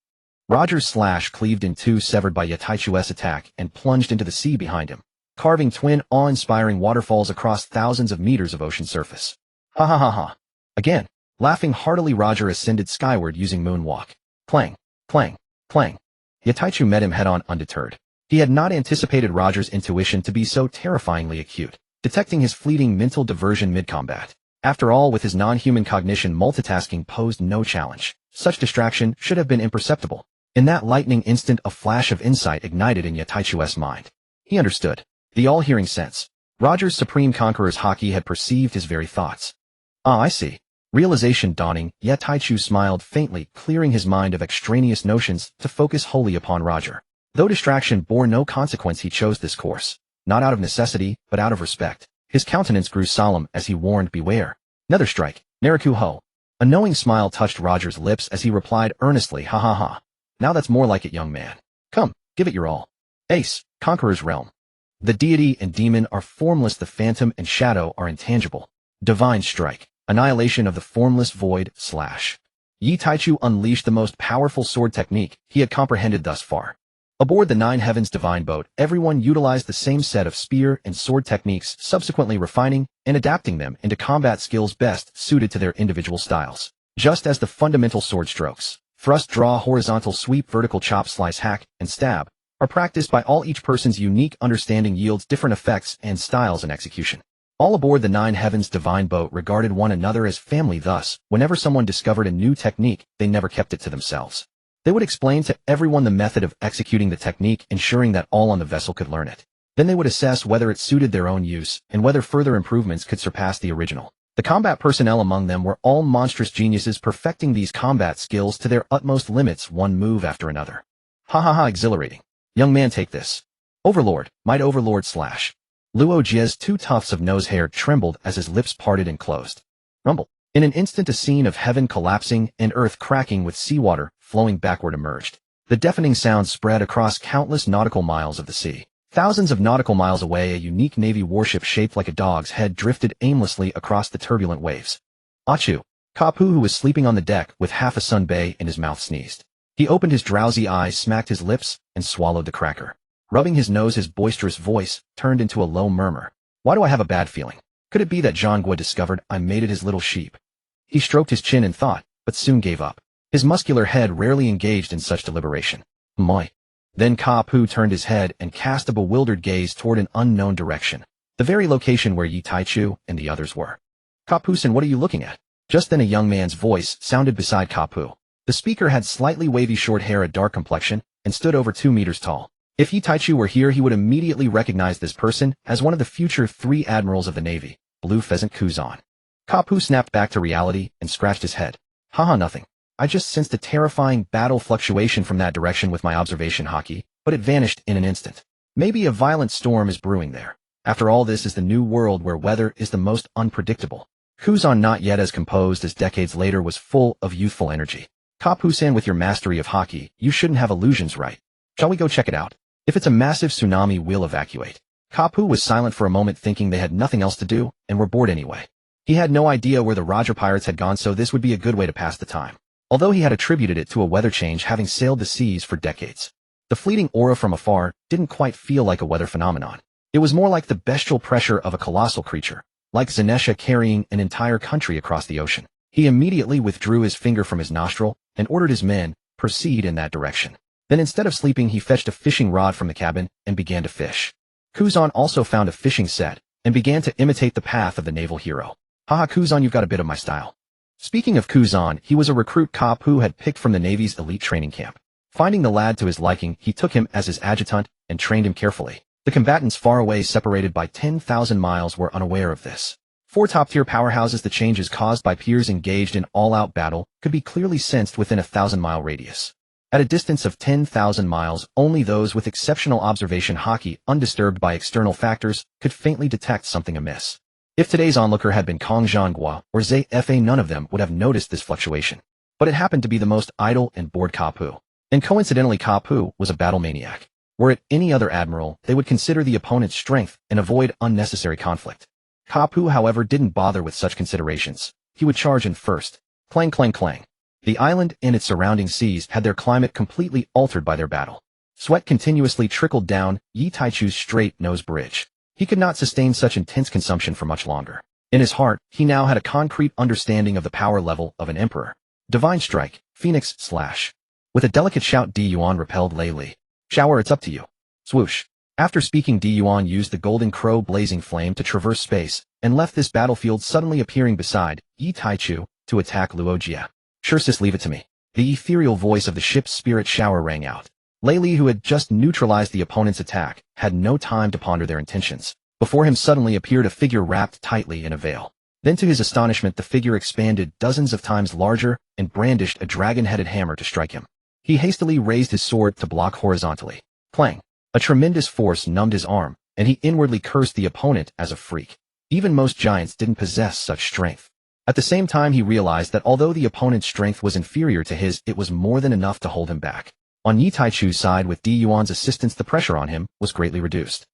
Roger's slash cleaved in two, severed by Yetaichu's attack, and plunged into the sea behind him, carving twin, awe-inspiring waterfalls across thousands of meters of ocean surface. Ha ha ha ha. Again, laughing heartily, Roger ascended skyward using moonwalk. Clang, clang, clang. Yetaichu met him head-on, undeterred. He had not anticipated Roger's intuition to be so terrifyingly acute, detecting his fleeting mental diversion mid-combat. After all, with his non-human cognition, multitasking posed no challenge. Such distraction should have been imperceptible. In that lightning instant, a flash of insight ignited in Yetaichu's mind. He understood. The all-hearing sense. Roger's supreme conqueror's hockey had perceived his very thoughts. Ah, I see. Realization dawning, Yetaichu smiled faintly, clearing his mind of extraneous notions to focus wholly upon Roger. Though distraction bore no consequence, he chose this course. Not out of necessity, but out of respect. His countenance grew solemn as he warned, "Beware. Nether strike, Naraku ho." A knowing smile touched Roger's lips as he replied earnestly, "Ha ha ha. Now that's more like it, young man. Come, give it your all." Ace, Conqueror's Realm. The deity and demon are formless, the phantom and shadow are intangible. Divine strike, annihilation of the formless void slash. Yi Taichu unleashed the most powerful sword technique he had comprehended thus far. Aboard the Nine Heavens divine boat, everyone utilized the same set of spear and sword techniques, subsequently refining and adapting them into combat skills best suited to their individual styles. Just as the fundamental sword strokes, thrust, draw, horizontal sweep, vertical chop, slice, hack, and stab, are practiced by all, each person's unique understanding yields different effects and styles in execution. All aboard the Nine Heavens divine boat regarded one another as family, thus, whenever someone discovered a new technique, they never kept it to themselves. They would explain to everyone the method of executing the technique, ensuring that all on the vessel could learn it. Then they would assess whether it suited their own use and whether further improvements could surpass the original. The combat personnel among them were all monstrous geniuses, perfecting these combat skills to their utmost limits, one move after another. Ha ha ha, exhilarating. Young man, take this. Overlord, might overlord slash. Luo Jie's two tufts of nose hair trembled as his lips parted and closed. Rumble. In an instant, a scene of heaven collapsing and earth cracking with seawater flowing backward emerged. The deafening sound spread across countless nautical miles of the sea. Thousands of nautical miles away, a unique Navy warship shaped like a dog's head drifted aimlessly across the turbulent waves. Achu. Kapu, who was sleeping on the deck with half a sunbae in his mouth, sneezed. He opened his drowsy eyes, smacked his lips, and swallowed the cracker. Rubbing his nose, his boisterous voice turned into a low murmur. Why do I have a bad feeling? Could it be that Zhang discovered I mated his little sheep? He stroked his chin in thought, but soon gave up. His muscular head rarely engaged in such deliberation. Moi. Then Kapu turned his head and cast a bewildered gaze toward an unknown direction, the very location where Yi Taichu and the others were. Kapu-san, what are you looking at? Just then a young man's voice sounded beside Kapu. The speaker had slightly wavy short hair, a dark complexion, and stood over 2 meters tall. If Yi Taichu were here, he would immediately recognize this person as one of the future 3 admirals of the Navy, Blue Pheasant Kuzan. Kapu snapped back to reality and scratched his head. Haha, nothing. I just sensed a terrifying battle fluctuation from that direction with my observation hockey, but it vanished in an instant. Maybe a violent storm is brewing there. After all, this is the new world where weather is the most unpredictable. Kuzan, not yet as composed as decades later, was full of youthful energy. Kapu-san, with your mastery of hockey, you shouldn't have illusions, right? Shall we go check it out? If it's a massive tsunami, we'll evacuate. Kapu was silent for a moment, thinking they had nothing else to do and were bored anyway. He had no idea where the Roger pirates had gone, so this would be a good way to pass the time. Although he had attributed it to a weather change, having sailed the seas for decades. The fleeting aura from afar didn't quite feel like a weather phenomenon. It was more like the bestial pressure of a colossal creature, like Zanesha carrying an entire country across the ocean. He immediately withdrew his finger from his nostril and ordered his men proceed in that direction. Then, instead of sleeping, he fetched a fishing rod from the cabin and began to fish. Kuzan also found a fishing set and began to imitate the path of the naval hero. Haha, Kuzan, you've got a bit of my style. Speaking of Kuzan, he was a recruit Kapu had picked from the Navy's elite training camp. Finding the lad to his liking, he took him as his adjutant and trained him carefully. The combatants far away, separated by 10,000 miles, were unaware of this. 4 top-tier powerhouses, the changes caused by peers engaged in all-out battle, could be clearly sensed within a 1,000-mile radius. At a distance of 10,000 miles, only those with exceptional observation hockey, undisturbed by external factors, could faintly detect something amiss. If today's onlooker had been Kong Zhanghua or Zfa, none of them would have noticed this fluctuation. But it happened to be the most idle and bored Kapu. And coincidentally, Kapu was a battle maniac. Were it any other admiral, they would consider the opponent's strength and avoid unnecessary conflict. Kapu, however, didn't bother with such considerations. He would charge in first. Clang, clang, clang. The island and its surrounding seas had their climate completely altered by their battle. Sweat continuously trickled down Yi Taichu's straight nose bridge. He could not sustain such intense consumption for much longer. In his heart, he now had a concrete understanding of the power level of an emperor. Divine strike, Phoenix slash. With a delicate shout, Di Yuan repelled Lei Li. Shower, it's up to you. Swoosh. After speaking, Di Yuan used the golden crow blazing flame to traverse space and left this battlefield, suddenly appearing beside Yi Taichu to attack Luo Jie. Sure sis, leave it to me. The ethereal voice of the ship's spirit shower rang out. Lei Li, who had just neutralized the opponent's attack, had no time to ponder their intentions. Before him suddenly appeared a figure wrapped tightly in a veil. Then, to his astonishment, the figure expanded dozens of times larger and brandished a dragon-headed hammer to strike him. He hastily raised his sword to block horizontally. Clang! A tremendous force numbed his arm, and he inwardly cursed the opponent as a freak. Even most giants didn't possess such strength. At the same time, he realized that although the opponent's strength was inferior to his, it was more than enough to hold him back. On Yi Taichu's side, with Di Yuan's assistance, the pressure on him was greatly reduced.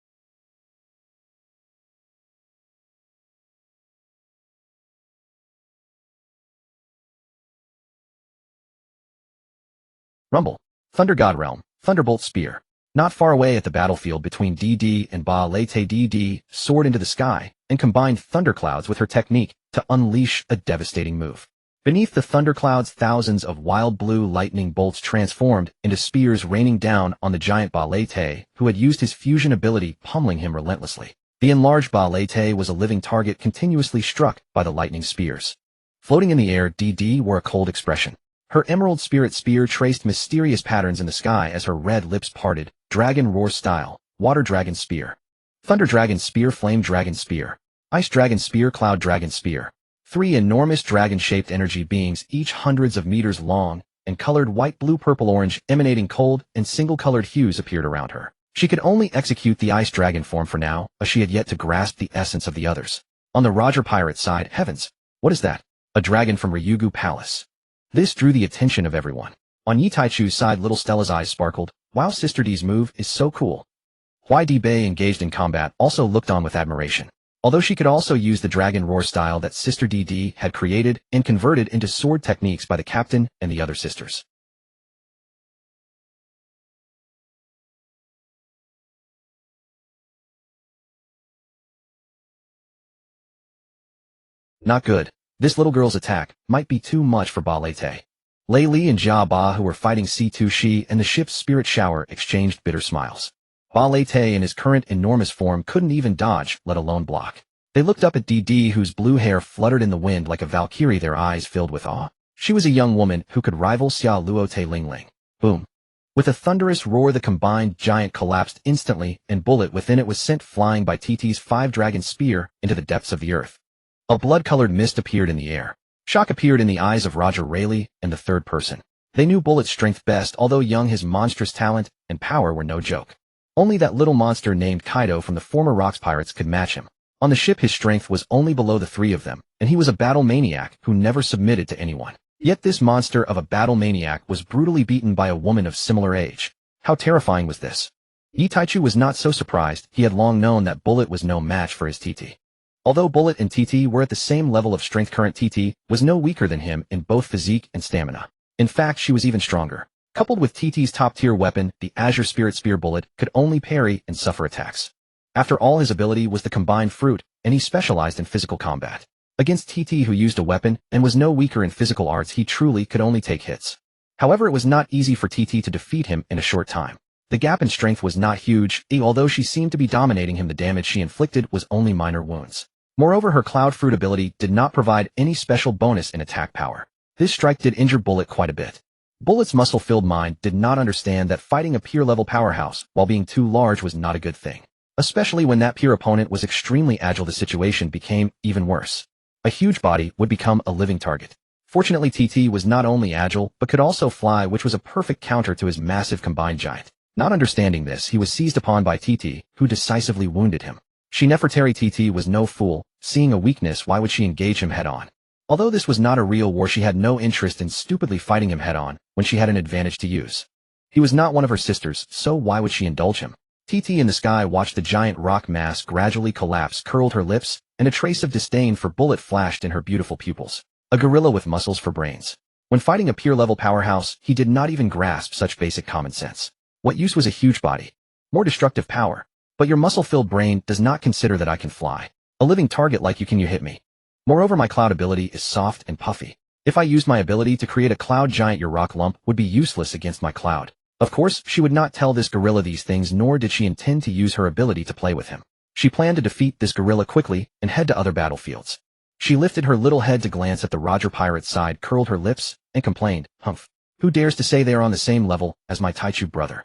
Rumble. Thunder God Realm. Thunderbolt Spear. Not far away at the battlefield between DD and Ba Lete, DD soared into the sky and combined thunderclouds with her technique to unleash a devastating move. Beneath the thunderclouds, thousands of wild blue lightning bolts transformed into spears raining down on the giant Ba Lete, who had used his fusion ability, pummeling him relentlessly. The enlarged Ba Lete was a living target continuously struck by the lightning spears. Floating in the air, DD wore a cold expression. Her emerald spirit spear traced mysterious patterns in the sky as her red lips parted. Dragon Roar Style. Water Dragon Spear. Thunder Dragon Spear, Flame Dragon Spear. Ice Dragon Spear, Cloud Dragon Spear. 3 enormous dragon-shaped energy beings, each hundreds of meters long, and colored white, blue, purple, orange, emanating cold and single-colored hues appeared around her. She could only execute the ice dragon form for now, as she had yet to grasp the essence of the others. On the Roger Pirate side, heavens, what is that? A dragon from Ryugu Palace. This drew the attention of everyone. On Yi Taichu's side, little Stella's eyes sparkled. Wow, Sister D's move is so cool. Huai Di Bei, engaged in combat, also looked on with admiration. Although she could also use the Dragon Roar style that Sister DD had created and converted into sword techniques by the captain and the other sisters. Not good. This little girl's attack might be too much for Ba Lete. Lei Li and Jia Ba, who were fighting C2 Shi and the ship's spirit shower, exchanged bitter smiles. Ba Lete in his current enormous form couldn't even dodge, let alone block. They looked up at DD, whose blue hair fluttered in the wind like a valkyrie, their eyes filled with awe. She was a young woman who could rival Xia Luote Ling Ling. Boom. With a thunderous roar, the combined giant collapsed instantly, and bullet within it was sent flying by TT's 5-dragon spear into the depths of the earth. A blood-colored mist appeared in the air. Shock appeared in the eyes of Roger Rayleigh and the third person. They knew Bullet's strength best, although young, his monstrous talent and power were no joke. Only that little monster named Kaido from the former Rocks Pirates could match him. On the ship, his strength was only below the 3 of them, and he was a battle maniac who never submitted to anyone. Yet this monster of a battle maniac was brutally beaten by a woman of similar age. How terrifying was this? Yi Taichu was not so surprised. He had long known that Bullet was no match for his TT. Although Bullet and TT were at the same level of strength, current TT was no weaker than him in both physique and stamina. In fact, she was even stronger. Coupled with TT's top-tier weapon, the Azure Spirit Spear, Bullet could only parry and suffer attacks. After all, his ability was the combined fruit, and he specialized in physical combat. Against TT, who used a weapon and was no weaker in physical arts, he truly could only take hits. However, it was not easy for TT to defeat him in a short time. The gap in strength was not huge, although she seemed to be dominating him. The damage she inflicted was only minor wounds. Moreover, her Cloud Fruit ability did not provide any special bonus in attack power. This strike did injure Bullet quite a bit. Bullet's muscle-filled mind did not understand that fighting a peer-level powerhouse while being too large was not a good thing. Especially when that peer opponent was extremely agile, the situation became even worse. A huge body would become a living target. Fortunately, TT was not only agile, but could also fly, which was a perfect counter to his massive combined giant. Not understanding this, he was seized upon by TT, who decisively wounded him. Nefertari TT was no fool. Seeing a weakness, why would she engage him head-on? Although this was not a real war, she had no interest in stupidly fighting him head-on when she had an advantage to use. He was not one of her sisters, so why would she indulge him? TT in the sky watched the giant rock mass gradually collapse, curled her lips, and a trace of disdain for Bullet flashed in her beautiful pupils. A gorilla with muscles for brains. When fighting a peer-level powerhouse, he did not even grasp such basic common sense. What use was a huge body? More destructive power. But your muscle-filled brain does not consider that I can fly. A living target like you, can you hit me? Moreover, my cloud ability is soft and puffy. If I used my ability to create a cloud giant, your rock lump would be useless against my cloud. Of course, she would not tell this gorilla these things, nor did she intend to use her ability to play with him. She planned to defeat this gorilla quickly and head to other battlefields. She lifted her little head to glance at the Roger Pirate's side, curled her lips, and complained, "Humph. Who dares to say they are on the same level as my Taichu brother?"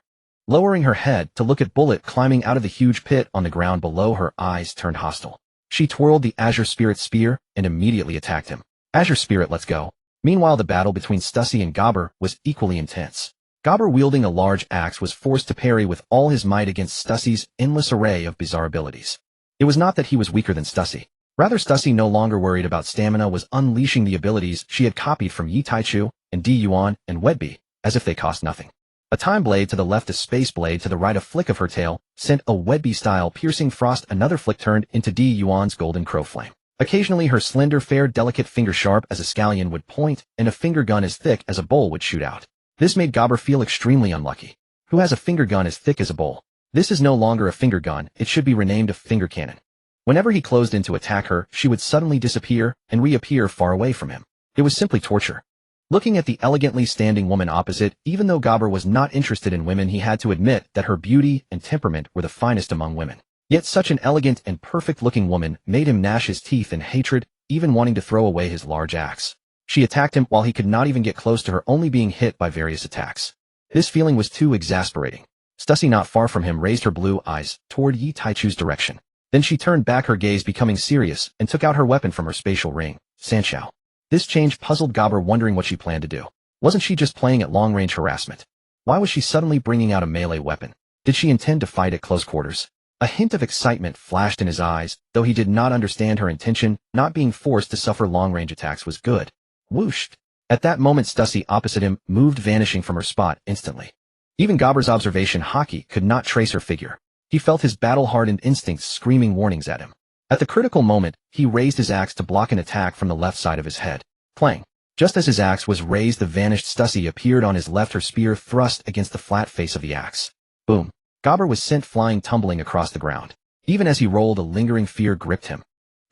Lowering her head to look at Bullet climbing out of the huge pit on the ground below, her eyes turned hostile. She twirled the Azure Spirit Spear and immediately attacked him. Azure Spirit, let's go. Meanwhile, the battle between Stussy and Gobber was equally intense. Gobber, wielding a large axe, was forced to parry with all his might against Stussy's endless array of bizarre abilities. It was not that he was weaker than Stussy. Rather, Stussy, no longer worried about stamina, was unleashing the abilities she had copied from Yi Taichu and Di Yuan and Wedby, as if they cost nothing. A time blade to the left, a space blade to the right, a flick of her tail sent a Wedby-style piercing frost, another flick turned into Di Yuan's golden crow flame. Occasionally, her slender, fair, delicate finger sharp as a scallion would point, and a finger gun as thick as a bowl would shoot out. This made Gabber feel extremely unlucky. Who has a finger gun as thick as a bowl? This is no longer a finger gun, it should be renamed a finger cannon. Whenever he closed in to attack her, she would suddenly disappear and reappear far away from him. It was simply torture. Looking at the elegantly standing woman opposite, even though Gabber was not interested in women, he had to admit that her beauty and temperament were the finest among women. Yet such an elegant and perfect-looking woman made him gnash his teeth in hatred, even wanting to throw away his large axe. She attacked him while he could not even get close to her, only being hit by various attacks. This feeling was too exasperating. Stussy, not far from him, raised her blue eyes toward Yi Taichu's direction. Then she turned back, her gaze becoming serious, and took out her weapon from her spatial ring, Sanshao. This change puzzled Gabber, wondering what she planned to do. Wasn't she just playing at long-range harassment? Why was she suddenly bringing out a melee weapon? Did she intend to fight at close quarters? A hint of excitement flashed in his eyes, though he did not understand her intention. Not being forced to suffer long-range attacks was good. Whoosh! At that moment, Stussy opposite him moved, vanishing from her spot instantly. Even Gabber's observation Haki could not trace her figure. He felt his battle-hardened instincts screaming warnings at him. At the critical moment, he raised his axe to block an attack from the left side of his head. Clang! Just as his axe was raised, the vanished Stussy appeared on his left, her spear thrust against the flat face of the axe. Boom! Gabber was sent flying, tumbling across the ground. Even as he rolled, a lingering fear gripped him.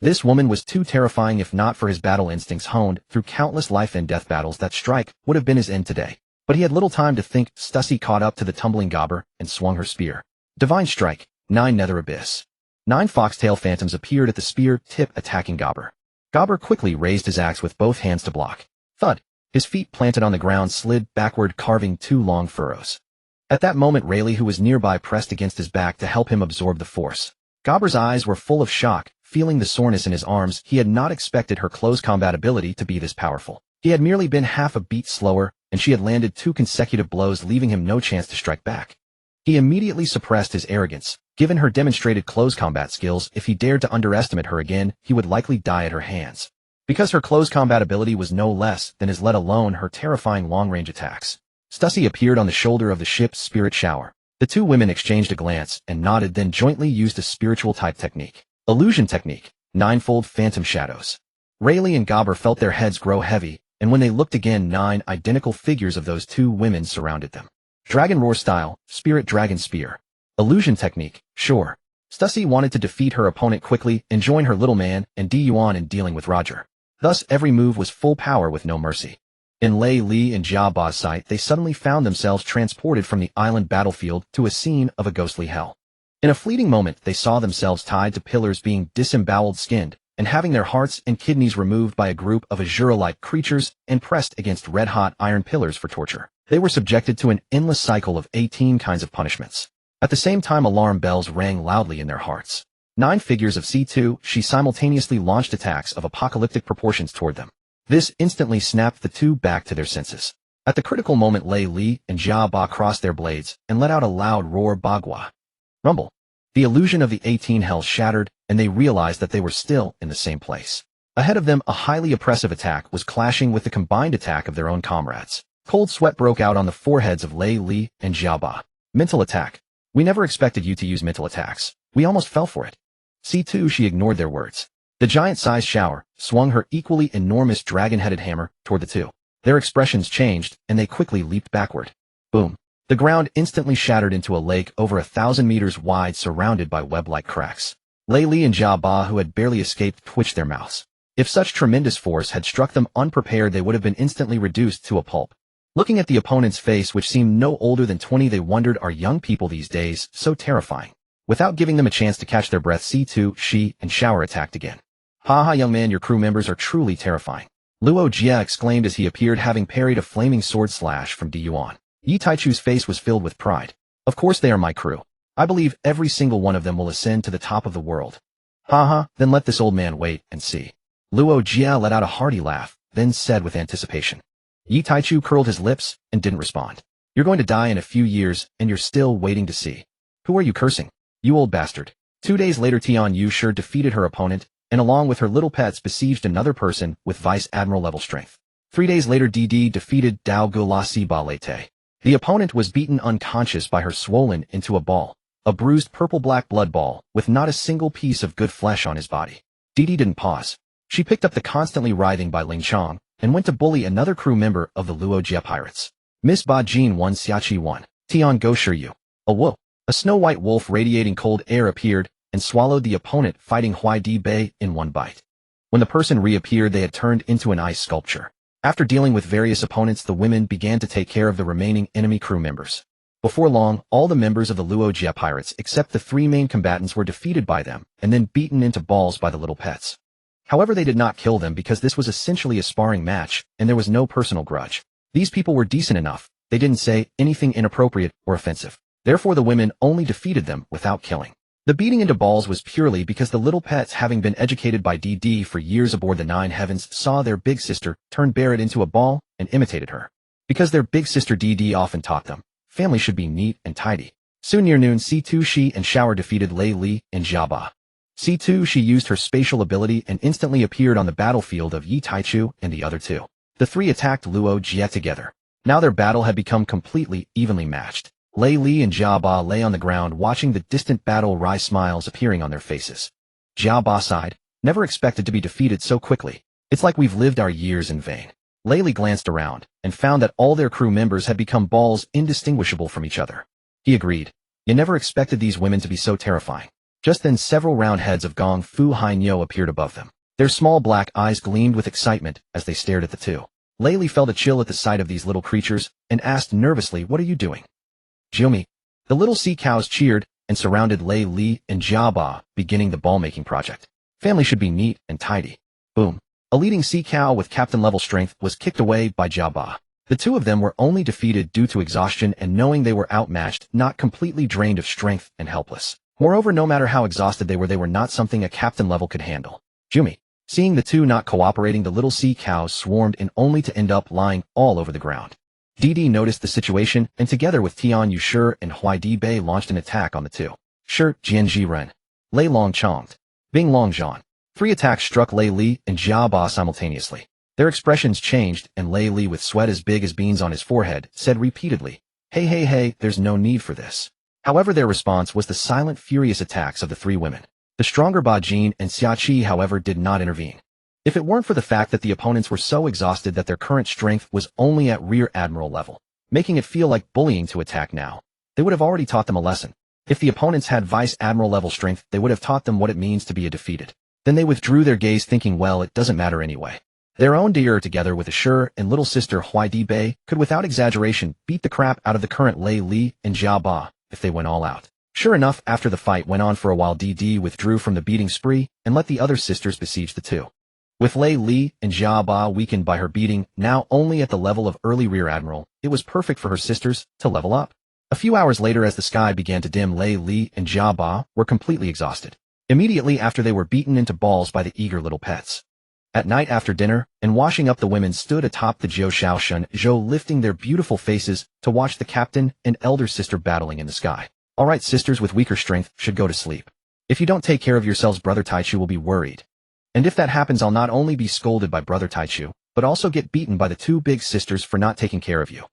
This woman was too terrifying. If not for his battle instincts honed through countless life and death battles, that strike would have been his end today. But he had little time to think. Stussy caught up to the tumbling Gabber and swung her spear. Divine Strike, 9 Nether Abyss. 9 foxtail phantoms appeared at the spear tip, attacking Gabber. Gabber quickly raised his axe with both hands to block. Thud! His feet planted on the ground slid backward, carving 2 long furrows. At that moment, Rayleigh, who was nearby, pressed against his back to help him absorb the force. Gabber's eyes were full of shock, feeling the soreness in his arms. He had not expected her close combat ability to be this powerful. He had merely been half a beat slower, and she had landed 2 consecutive blows, leaving him no chance to strike back. He immediately suppressed his arrogance. Given her demonstrated close combat skills, if he dared to underestimate her again, he would likely die at her hands. Because her close combat ability was no less than his, let alone her terrifying long-range attacks. Stussy appeared on the shoulder of the ship's spirit shower. The 2 women exchanged a glance and nodded, then jointly used a spiritual-type technique. Illusion technique, 9-fold phantom shadows. Rayleigh and Gabber felt their heads grow heavy, and when they looked again, 9 identical figures of those 2 women surrounded them. Dragon Roar style, Spirit Dragon Spear. Illusion technique, sure. Stussy wanted to defeat her opponent quickly and join her little man and Gion in dealing with Roger. Thus, every move was full power with no mercy. In Lei Li and Jia Ba's sight, they suddenly found themselves transported from the island battlefield to a scene of a ghostly hell. In a fleeting moment, they saw themselves tied to pillars, being disemboweled, skinned, and having their hearts and kidneys removed by a group of Azura-like creatures and pressed against red-hot iron pillars for torture. They were subjected to an endless cycle of 18 kinds of punishments. At the same time, alarm bells rang loudly in their hearts. 9 figures of C2, she simultaneously launched attacks of apocalyptic proportions toward them. This instantly snapped the 2 back to their senses. At the critical moment, Lei Li and Jia Ba crossed their blades and let out a loud roar, bagua. Rumble. The illusion of the 18 hells shattered, and they realized that they were still in the same place. Ahead of them, a highly oppressive attack was clashing with the combined attack of their own comrades. Cold sweat broke out on the foreheads of Lei Li and Jia Ba. Mental attack. We never expected you to use mental attacks. We almost fell for it. C2, she ignored their words. The giant-sized shower swung her equally enormous dragon-headed hammer toward the 2. Their expressions changed, and they quickly leaped backward. Boom. The ground instantly shattered into a lake over 1,000 meters wide, surrounded by web-like cracks. Lei Li and Jia Ba, who had barely escaped, twitched their mouths. If such tremendous force had struck them unprepared, they would have been instantly reduced to a pulp. Looking at the opponent's face, which seemed no older than 20, they wondered, are young people these days so terrifying? Without giving them a chance to catch their breath, C2, she, and Shower attacked again. Ha ha, young man, your crew members are truly terrifying. Luo Jia exclaimed as he appeared, having parried a flaming sword slash from Yuan. Yi Taichu's face was filled with pride. Of course they are my crew. I believe every single one of them will ascend to the top of the world. Ha ha, then let this old man wait and see. Luo Jia let out a hearty laugh, then said with anticipation. Yi Taichu curled his lips and didn't respond. You're going to die in a few years, and you're still waiting to see. Who are you cursing? You old bastard. 2 days later, Tian Yu sure defeated her opponent, and along with her little pets besieged another person with Vice Admiral level strength. 3 days later, DD defeated Dao Gulasi Balete. The opponent was beaten unconscious by her, swollen into a ball, a bruised purple-black blood ball with not a single piece of good flesh on his body. DD didn't pause. She picked up the constantly writhing by Ling Chong and went to bully another crew member of the Luo Jia pirates. Miss Ba Jin 1 Xiachi 1. Tian Go Shiryu. A whoa. A snow-white wolf radiating cold air appeared and swallowed the opponent fighting Huai Di Bei in one bite. When the person reappeared, they had turned into an ice sculpture. After dealing with various opponents, the women began to take care of the remaining enemy crew members. Before long, all the members of the Luo Jie pirates except the three main combatants were defeated by them and then beaten into balls by the little pets. However, they did not kill them because this was essentially a sparring match and there was no personal grudge. These people were decent enough. They didn't say anything inappropriate or offensive. Therefore, the women only defeated them without killing. The beating into balls was purely because the little pets, having been educated by DD for years aboard the Nine Heavens, saw their big sister turn Barrett into a ball and imitated her. Because their big sister DD often taught them, family should be neat and tidy. Soon near noon, C2 Shi and Shower defeated Lei Li and Jiaba. C2 Shi used her spatial ability and instantly appeared on the battlefield of Yi Taichu and the other two. The three attacked Luo Jie together. Now their battle had become completely evenly matched. Lei Li and Jiaba lay on the ground watching the distant battle, wry smiles appearing on their faces. Jiaba sighed, never expected to be defeated so quickly. It's like we've lived our years in vain. Lei Li glanced around and found that all their crew members had become balls indistinguishable from each other. He agreed. You never expected these women to be so terrifying. Just then several round heads of Gong Fu Hainyo appeared above them. Their small black eyes gleamed with excitement as they stared at the two. Lei Li felt a chill at the sight of these little creatures and asked nervously, "What are you doing?" "Jiomi." The little sea cows cheered and surrounded Lei Li and Jiaba, beginning the ball-making project. Family should be neat and tidy. Boom. A leading sea cow with captain-level strength was kicked away by Jiaba. The two of them were only defeated due to exhaustion and knowing they were outmatched, not completely drained of strength and helpless. Moreover, no matter how exhausted they were not something a captain level could handle. Jumi. Seeing the two not cooperating, the little sea cows swarmed in only to end up lying all over the ground. Didi noticed the situation and together with Tian Yushi and Huai Di Bei launched an attack on the two. Shi, Jianji Ren. Lei Long Chonged. Bing Long Zhan. Three attacks struck Lei Li and Jiaba simultaneously. Their expressions changed and Lei Li, with sweat as big as beans on his forehead, said repeatedly, Hey, there's no need for this. However, their response was the silent, furious attacks of the three women. The stronger Ba Jin and Xiachi, however, did not intervene. If it weren't for the fact that the opponents were so exhausted that their current strength was only at Rear Admiral level, making it feel like bullying to attack now, they would have already taught them a lesson. If the opponents had Vice Admiral level strength, they would have taught them what it means to be a defeated. Then they withdrew their gaze thinking, well, it doesn't matter anyway. Their own dear together with Ashur and little sister Huai Di Bei could without exaggeration beat the crap out of the current Lei Li and Jiaba if they went all out. Sure enough, after the fight went on for a while, DD withdrew from the beating spree and let the other sisters besiege the two. With Lei Li and Jiaba weakened by her beating, now only at the level of early Rear Admiral, it was perfect for her sisters to level up. A few hours later, as the sky began to dim, Lei Li and Jiaba were completely exhausted. Immediately after, they were beaten into balls by the eager little pets. At night after dinner, and washing up, the women stood atop the Zhou Shaoshan Zhou, lifting their beautiful faces to watch the captain and elder sister battling in the sky. Alright, sisters with weaker strength should go to sleep. If you don't take care of yourselves, Brother Taichu will be worried. And if that happens, I'll not only be scolded by Brother Taichu, but also get beaten by the two big sisters for not taking care of you.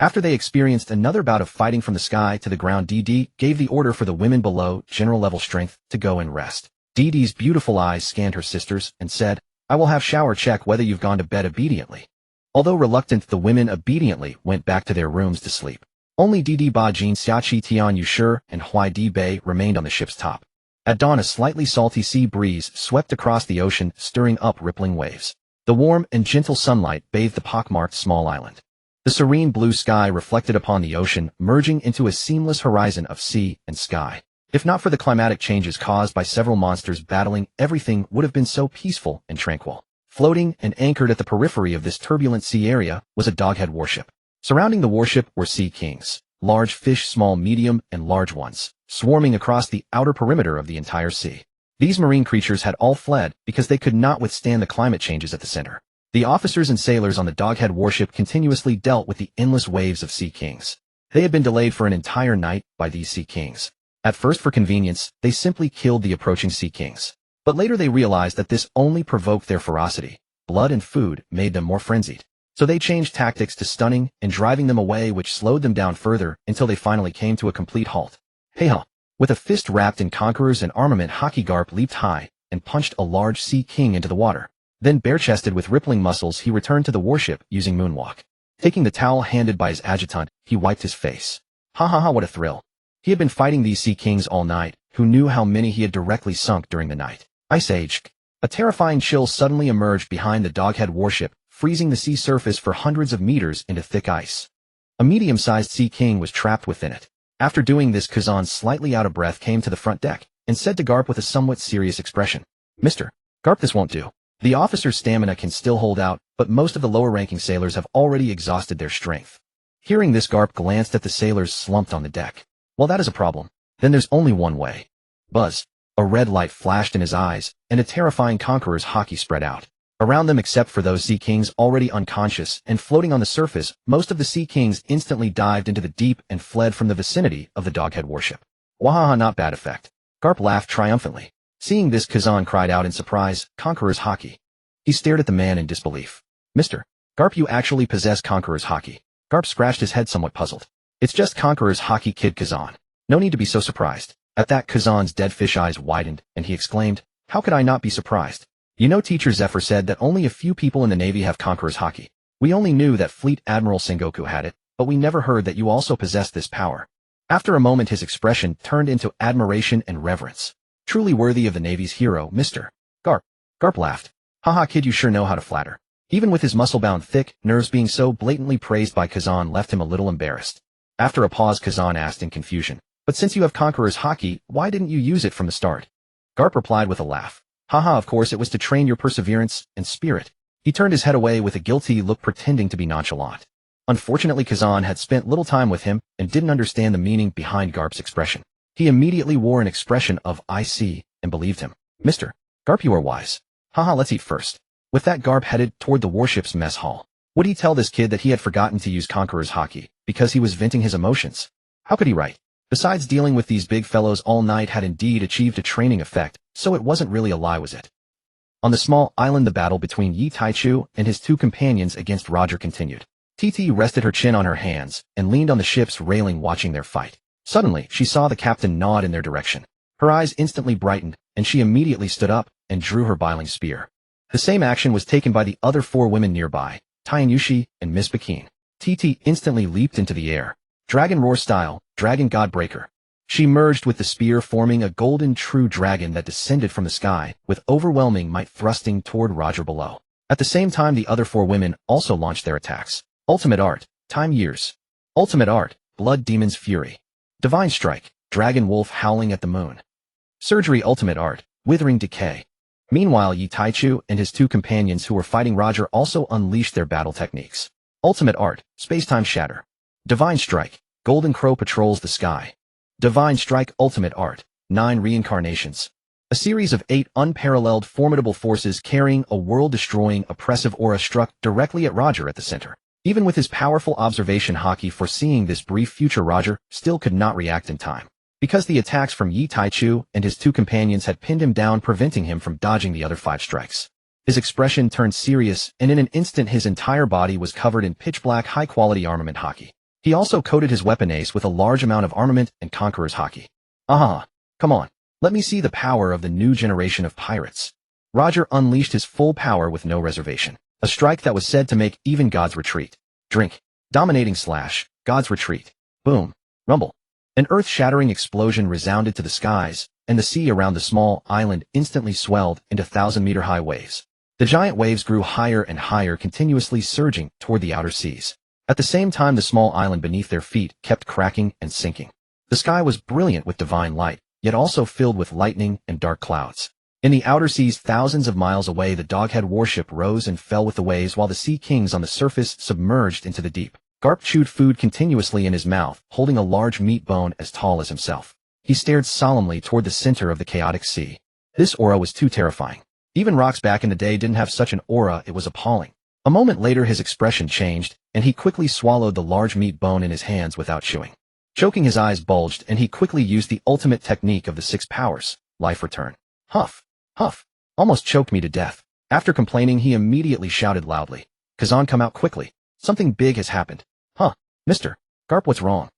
After they experienced another bout of fighting from the sky to the ground, DD gave the order for the women below general level strength to go and rest. DD's beautiful eyes scanned her sisters and said, I will have Shower check whether you've gone to bed obediently. Although reluctant, the women obediently went back to their rooms to sleep. Only DD, Ba Jin, Xiachi, Tian Yushi, and Huai Di Bei remained on the ship's top. At dawn, a slightly salty sea breeze swept across the ocean, stirring up rippling waves. The warm and gentle sunlight bathed the pockmarked small island. The serene blue sky reflected upon the ocean, merging into a seamless horizon of sea and sky. If not for the climatic changes caused by several monsters battling, everything would have been so peaceful and tranquil. Floating and anchored at the periphery of this turbulent sea area was a doghead warship. Surrounding the warship were sea kings, large fish, small, medium, and large ones, swarming across the outer perimeter of the entire sea. These marine creatures had all fled because they could not withstand the climate changes at the center. The officers and sailors on the doghead warship continuously dealt with the endless waves of sea kings. They had been delayed for an entire night by these sea kings. At first, for convenience, they simply killed the approaching sea kings. But later they realized that this only provoked their ferocity. Blood and food made them more frenzied. So they changed tactics to stunning and driving them away, which slowed them down further until they finally came to a complete halt. Hey-ha! With a fist wrapped in conquerors and armament, Hakigarp leaped high and punched a large sea king into the water. Then, bare-chested with rippling muscles, he returned to the warship using moonwalk. Taking the towel handed by his adjutant, he wiped his face. Ha ha ha, what a thrill. He had been fighting these sea kings all night, who knew how many he had directly sunk during the night. Ice Age. A terrifying chill suddenly emerged behind the Doghead warship, freezing the sea surface for hundreds of meters into thick ice. A medium-sized sea king was trapped within it. After doing this, Gion, slightly out of breath, came to the front deck and said to Garp with a somewhat serious expression, "Mr. Garp, this won't do. The officer's stamina can still hold out, but most of the lower-ranking sailors have already exhausted their strength." Hearing this, Garp glanced at the sailors slumped on the deck. "Well, that is a problem. Then there's only one way." Buzz. A red light flashed in his eyes, and a terrifying conqueror's haki spread out. Around them, except for those sea kings already unconscious and floating on the surface, most of the sea kings instantly dived into the deep and fled from the vicinity of the Doghead warship. Wahaha, not bad effect. Garp laughed triumphantly. Seeing this, Gion cried out in surprise, "Conqueror's haki." He stared at the man in disbelief. "Mr. Garp, you actually possess Conqueror's haki." Garp scratched his head somewhat puzzled. "It's just Conqueror's haki, kid Gion. No need to be so surprised." At that, Gion's dead fish eyes widened, and he exclaimed, "How could I not be surprised? You know, Teacher Zephyr said that only a few people in the Navy have Conqueror's haki. We only knew that Fleet Admiral Sengoku had it, but we never heard that you also possessed this power." After a moment, his expression turned into admiration and reverence. "Truly worthy of the Navy's hero, Mr. Garp." Garp laughed. "Haha, kid, you sure know how to flatter." Even with his muscle-bound thick nerves, being so blatantly praised by Gion left him a little embarrassed. After a pause, Gion asked in confusion, "But since you have Conqueror's haki, why didn't you use it from the start?" Garp replied with a laugh. "Haha, of course it was to train your perseverance and spirit." He turned his head away with a guilty look, pretending to be nonchalant. Unfortunately, Gion had spent little time with him and didn't understand the meaning behind Garp's expression. He immediately wore an expression of "I see" and believed him. "Mr. Garp, you are wise. Haha, let's eat first." With that, Garp headed toward the warship's mess hall. Would he tell this kid that he had forgotten to use Conqueror's haki because he was venting his emotions? How could he write? Besides, dealing with these big fellows all night had indeed achieved a training effect, so it wasn't really a lie, was it? On the small island, the battle between Yi Taichu and his two companions against Roger continued. TT rested her chin on her hands and leaned on the ship's railing, watching their fight. Suddenly, she saw the captain nod in their direction. Her eyes instantly brightened, and she immediately stood up and drew her biling spear. The same action was taken by the other four women nearby, Tainyushi and Miss Bakine. TT instantly leaped into the air. Dragon Roar style, Dragon Godbreaker. She merged with the spear, forming a golden true dragon that descended from the sky, with overwhelming might thrusting toward Roger below. At the same time, the other four women also launched their attacks. Ultimate Art, Time Years. Ultimate Art, Blood Demon's Fury. Divine Strike, Dragon Wolf howling at the moon. Surgery. Ultimate Art, Withering Decay. Meanwhile, Yi Taichu and his two companions who were fighting Roger also unleashed their battle techniques. Ultimate Art, Spacetime Shatter. Divine Strike, Golden Crow patrols the sky. Divine Strike. Ultimate Art, 9 Reincarnations. A series of 8 unparalleled formidable forces carrying a world-destroying oppressive aura struck directly at Roger at the center. Even with his powerful observation haki foreseeing this brief future, Roger still could not react in time. Because the attacks from Yi Taichu and his two companions had pinned him down, preventing him from dodging the other 5 strikes. His expression turned serious, and in an instant his entire body was covered in pitch-black high-quality armament haki. He also coated his weapon ace with a large amount of armament and Conqueror's haki. "Aha! Come on, let me see the power of the new generation of pirates." Roger unleashed his full power with no reservation. A strike that was said to make even gods retreat. Drink. Dominating slash. Gods retreat. Boom. Rumble. An earth-shattering explosion resounded to the skies, and the sea around the small island instantly swelled into 1,000-meter-high waves. The giant waves grew higher and higher, continuously surging toward the outer seas. At the same time, the small island beneath their feet kept cracking and sinking. The sky was brilliant with divine light, yet also filled with lightning and dark clouds. In the outer seas, thousands of miles away, the Doghead warship rose and fell with the waves, while the sea kings on the surface submerged into the deep. Garp chewed food continuously in his mouth, holding a large meat bone as tall as himself. He stared solemnly toward the center of the chaotic sea. This aura was too terrifying. Even rocks back in the day didn't have such an aura. It was appalling. A moment later, his expression changed, and he quickly swallowed the large meat bone in his hands without chewing. Choking, his eyes bulged, and he quickly used the ultimate technique of the 6 powers, Life Return. Huff. Huff. Almost choked me to death. After complaining, he immediately shouted loudly, "Gion, come out quickly. Something big has happened." "Huh. Mr. Garp, what's wrong?"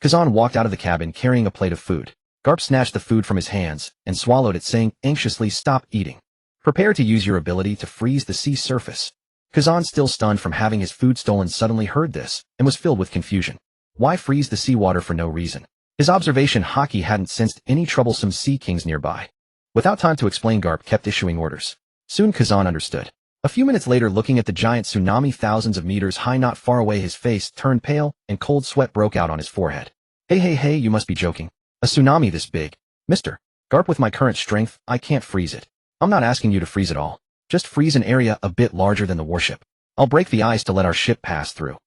Gion walked out of the cabin carrying a plate of food. Garp snatched the food from his hands and swallowed it, saying anxiously, "Stop eating. Prepare to use your ability to freeze the sea surface." Kazan, still stunned from having his food stolen, suddenly heard this, and was filled with confusion. Why freeze the seawater for no reason? His observation Haki hadn't sensed any troublesome sea kings nearby. Without time to explain, Garp kept issuing orders. Soon Kazan understood. A few minutes later, looking at the giant tsunami thousands of meters high not far away, his face turned pale, and cold sweat broke out on his forehead. Hey, you must be joking. A tsunami this big? Mister Garp, with my current strength, I can't freeze it. I'm not asking you to freeze it all. Just freeze an area a bit larger than the warship. I'll break the ice to let our ship pass through.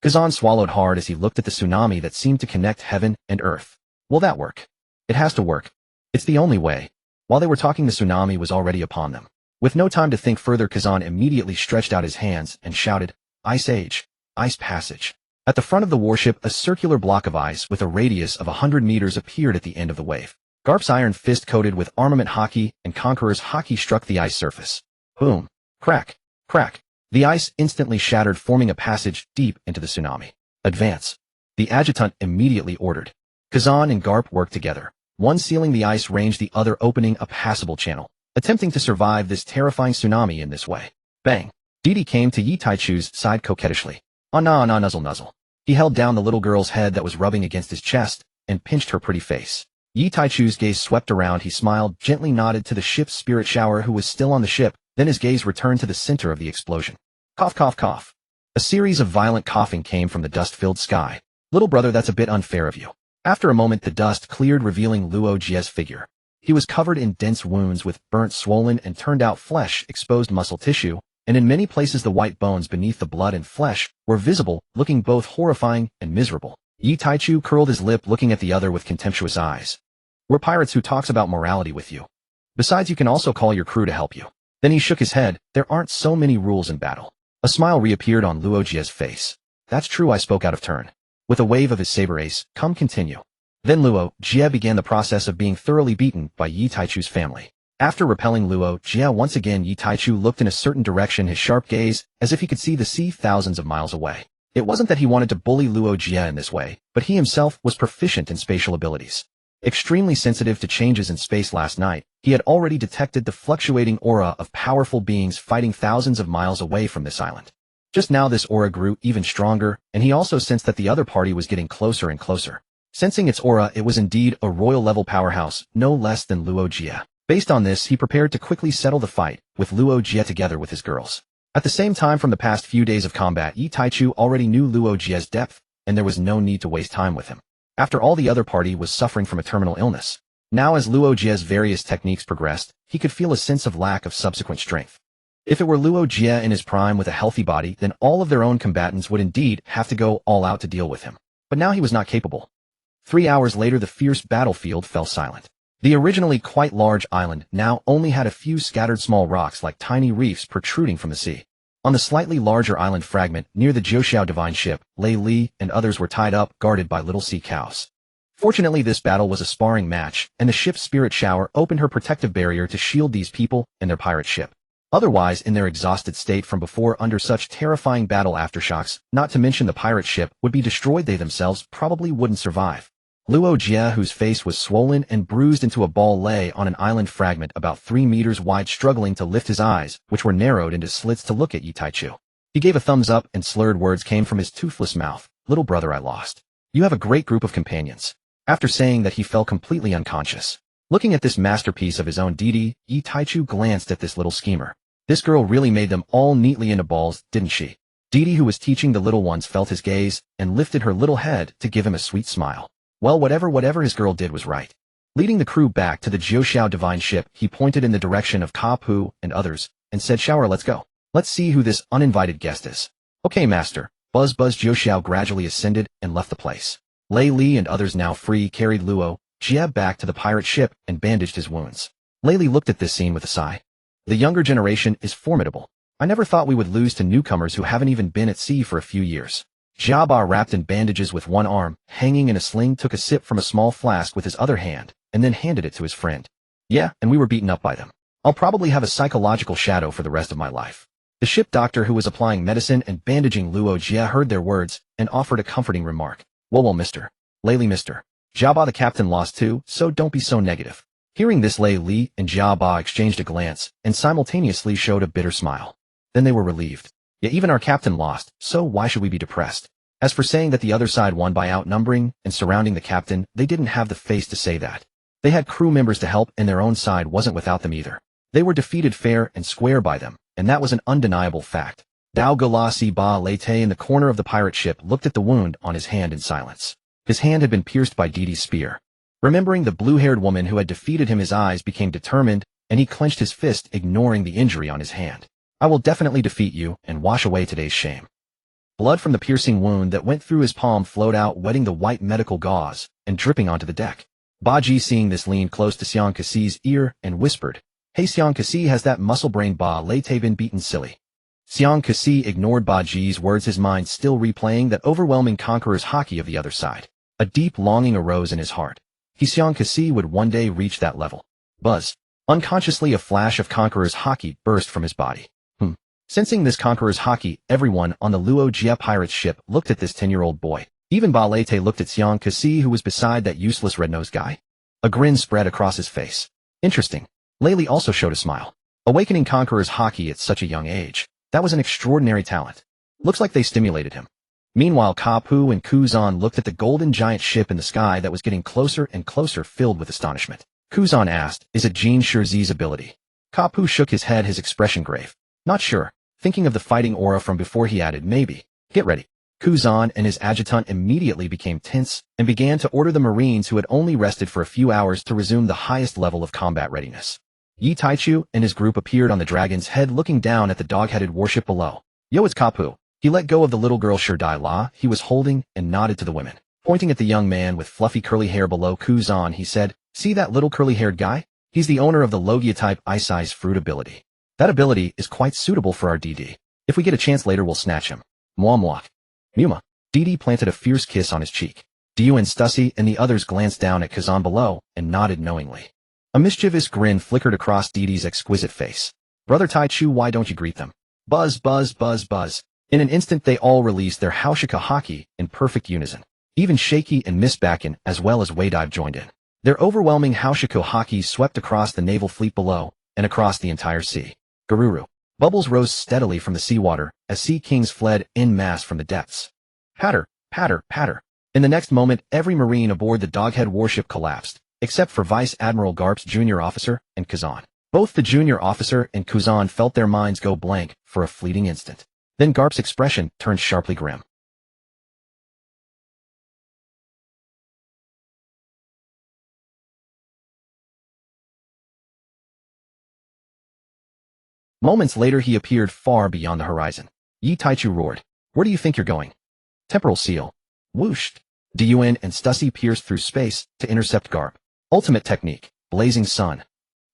Kazan swallowed hard as he looked at the tsunami that seemed to connect heaven and earth. Will that work? It has to work. It's the only way. While they were talking, the tsunami was already upon them. With no time to think further, Kazan immediately stretched out his hands and shouted, Ice Age, Ice Passage. At the front of the warship, a circular block of ice with a radius of 100 meters appeared at the end of the wave. Garp's iron fist, coated with armament Haki and Conqueror's Haki, struck the ice surface. Boom. Crack. Crack. The ice instantly shattered, forming a passage deep into the tsunami. Advance. The adjutant immediately ordered. Kazan and Garp worked together, one sealing the ice range, the other opening a passable channel, attempting to survive this terrifying tsunami in this way. Bang. Didi came to Yi Taichu's side coquettishly. Oh nah, nuzzle. He held down the little girl's head that was rubbing against his chest and pinched her pretty face. Yi Taichu's gaze swept around. He smiled, gently nodded to the ship's spirit shower, who was still on the ship. Then his gaze returned to the center of the explosion. Cough, cough, cough. A series of violent coughing came from the dust-filled sky. Little brother, that's a bit unfair of you. After a moment, the dust cleared, revealing Luo Jie's figure. He was covered in dense wounds with burnt, swollen, and turned-out flesh, exposed muscle tissue, and in many places the white bones beneath the blood and flesh were visible, looking both horrifying and miserable. Yi Taichu curled his lip, looking at the other with contemptuous eyes. We're pirates. Who talks about morality with you? Besides, you can also call your crew to help you. Then he shook his head. There aren't so many rules in battle. A smile reappeared on Luo Jie's face. That's true, I spoke out of turn. With a wave of his saber ace, come continue. Then Luo Jie began the process of being thoroughly beaten by Yi Taichu's family. After repelling Luo Jie once again, Yi Taichu looked in a certain direction, his sharp gaze, as if he could see the sea thousands of miles away. It wasn't that he wanted to bully Luo Jie in this way, but he himself was proficient in spatial abilities. Extremely sensitive to changes in space, last night, he had already detected the fluctuating aura of powerful beings fighting thousands of miles away from this island. Just now this aura grew even stronger, and he also sensed that the other party was getting closer and closer. Sensing its aura, it was indeed a royal-level powerhouse, no less than Luo Jie. Based on this, he prepared to quickly settle the fight, with Luo Jie together with his girls. At the same time, from the past few days of combat, Yi Taichu already knew Luo Jie's depth, and there was no need to waste time with him. After all, the other party was suffering from a terminal illness. Now, as Luo Jie's various techniques progressed, he could feel a sense of lack of subsequent strength. If it were Luo Jie in his prime with a healthy body, then all of their own combatants would indeed have to go all out to deal with him. But now he was not capable. 3 hours later, the fierce battlefield fell silent. The originally quite large island now only had a few scattered small rocks like tiny reefs protruding from the sea. On the slightly larger island fragment, near the Jiuxiao divine ship, Lei Li and others were tied up, guarded by little sea cows. Fortunately, this battle was a sparring match, and the ship's spirit shower opened her protective barrier to shield these people and their pirate ship. Otherwise, in their exhausted state from before under such terrifying battle aftershocks, not to mention the pirate ship, would be destroyed. They themselves probably wouldn't survive. Luo Jie, whose face was swollen and bruised into a ball, lay on an island fragment about 3 meters wide, struggling to lift his eyes, which were narrowed into slits, to look at Yi Taichu. He gave a thumbs up, and slurred words came from his toothless mouth. Little brother, I lost. You have a great group of companions. After saying that, he fell completely unconscious. Looking at this masterpiece of his own Didi, Yi Taichu glanced at this little schemer. This girl really made them all neatly into balls, didn't she? Didi, who was teaching the little ones, felt his gaze and lifted her little head to give him a sweet smile. Well, whatever his girl did was right. Leading the crew back to the Jiuxiao divine ship, he pointed in the direction of Ka Pu and others, and said, Shower, let's go. Let's see who this uninvited guest is. Okay, master. Buzz Jiuxiao gradually ascended and left the place. Lei Li and others, now free, carried Luo Jie back to the pirate ship and bandaged his wounds. Lei Li looked at this scene with a sigh. The younger generation is formidable. I never thought we would lose to newcomers who haven't even been at sea for a few years. Jiaba, wrapped in bandages with one arm, hanging in a sling, took a sip from a small flask with his other hand, and then handed it to his friend. Yeah, and we were beaten up by them. I'll probably have a psychological shadow for the rest of my life. The ship doctor, who was applying medicine and bandaging Luo Jie, heard their words and offered a comforting remark. Well, mister. Lei Li, mister. Jiaba, the captain, lost too, so don't be so negative. Hearing this, Lei Li and Jiaba exchanged a glance and simultaneously showed a bitter smile. Then they were relieved. Yet even our captain lost, so why should we be depressed? As for saying that the other side won by outnumbering and surrounding the captain, they didn't have the face to say that. They had crew members to help and their own side wasn't without them either. They were defeated fair and square by them, and that was an undeniable fact. Dao Galasi Ba Lete in the corner of the pirate ship looked at the wound on his hand in silence. His hand had been pierced by Didi's spear. Remembering the blue-haired woman who had defeated him, his eyes became determined, and he clenched his fist, ignoring the injury on his hand. I will definitely defeat you and wash away today's shame. Blood from the piercing wound that went through his palm flowed out, wetting the white medical gauze and dripping onto the deck. Baji, seeing this, leaned close to Xiang Kasi's ear and whispered, "Hey Xiang Kasi, has that muscle-brained Ba Lete been beaten silly?" Xiang Kasi ignored Baji's words, his mind still replaying that overwhelming conqueror's haki of the other side. A deep longing arose in his heart. Xiang Kasi would one day reach that level. Buzz. Unconsciously, a flash of conqueror's haki burst from his body. Sensing this conqueror's haki, everyone on the Luo Jie pirate's ship looked at this 10-year-old boy. Even Ba Lete looked at Xiang Kasi, who was beside that useless red-nosed guy. A grin spread across his face. Interesting. Lei Li also showed a smile. Awakening conqueror's haki at such a young age. That was an extraordinary talent. Looks like they stimulated him. Meanwhile, Ka Pu and Kuzan looked at the golden giant ship in the sky that was getting closer and closer, filled with astonishment. Kuzan asked, "Is it Jin Shizi's ability?" Ka Pu shook his head, his expression grave. "Not sure." Thinking of the fighting aura from before, he added, "Maybe. Get ready." Kuzan and his adjutant immediately became tense and began to order the Marines, who had only rested for a few hours, to resume the highest level of combat readiness. Yi Taichu and his group appeared on the dragon's head, looking down at the dog-headed warship below. "Yo, it's Ka Pu." He let go of the little girl Sherdai La he was holding and nodded to the women. Pointing at the young man with fluffy curly hair below Kuzan, he said, "See that little curly-haired guy? He's the owner of the Logia-type ice-size fruit ability. That ability is quite suitable for our DD. If we get a chance later, we'll snatch him." Mwah. Muma. Didi planted a fierce kiss on his cheek. Diu and Stussy and the others glanced down at Kazan below and nodded knowingly. A mischievous grin flickered across Didi's exquisite face. "Brother Taichu, why don't you greet them?" Buzz. In an instant, they all released their Haushika haki in perfect unison. Even Shaky and Miss Bakken, as well as Waydive, joined in. Their overwhelming Haushiko haki swept across the naval fleet below and across the entire sea. Garuru. Bubbles rose steadily from the seawater as sea kings fled en masse from the depths. Patter. In the next moment, every Marine aboard the Doghead warship collapsed, except for Vice Admiral Garp's junior officer and Kazan. Both the junior officer and Kazan felt their minds go blank for a fleeting instant. Then Garp's expression turned sharply grim. Moments later, he appeared far beyond the horizon. Yi Taichu roared, "Where do you think you're going?" Temporal seal. Whooshed. Diyuan and Stussy pierced through space to intercept Garp. Ultimate technique. Blazing sun.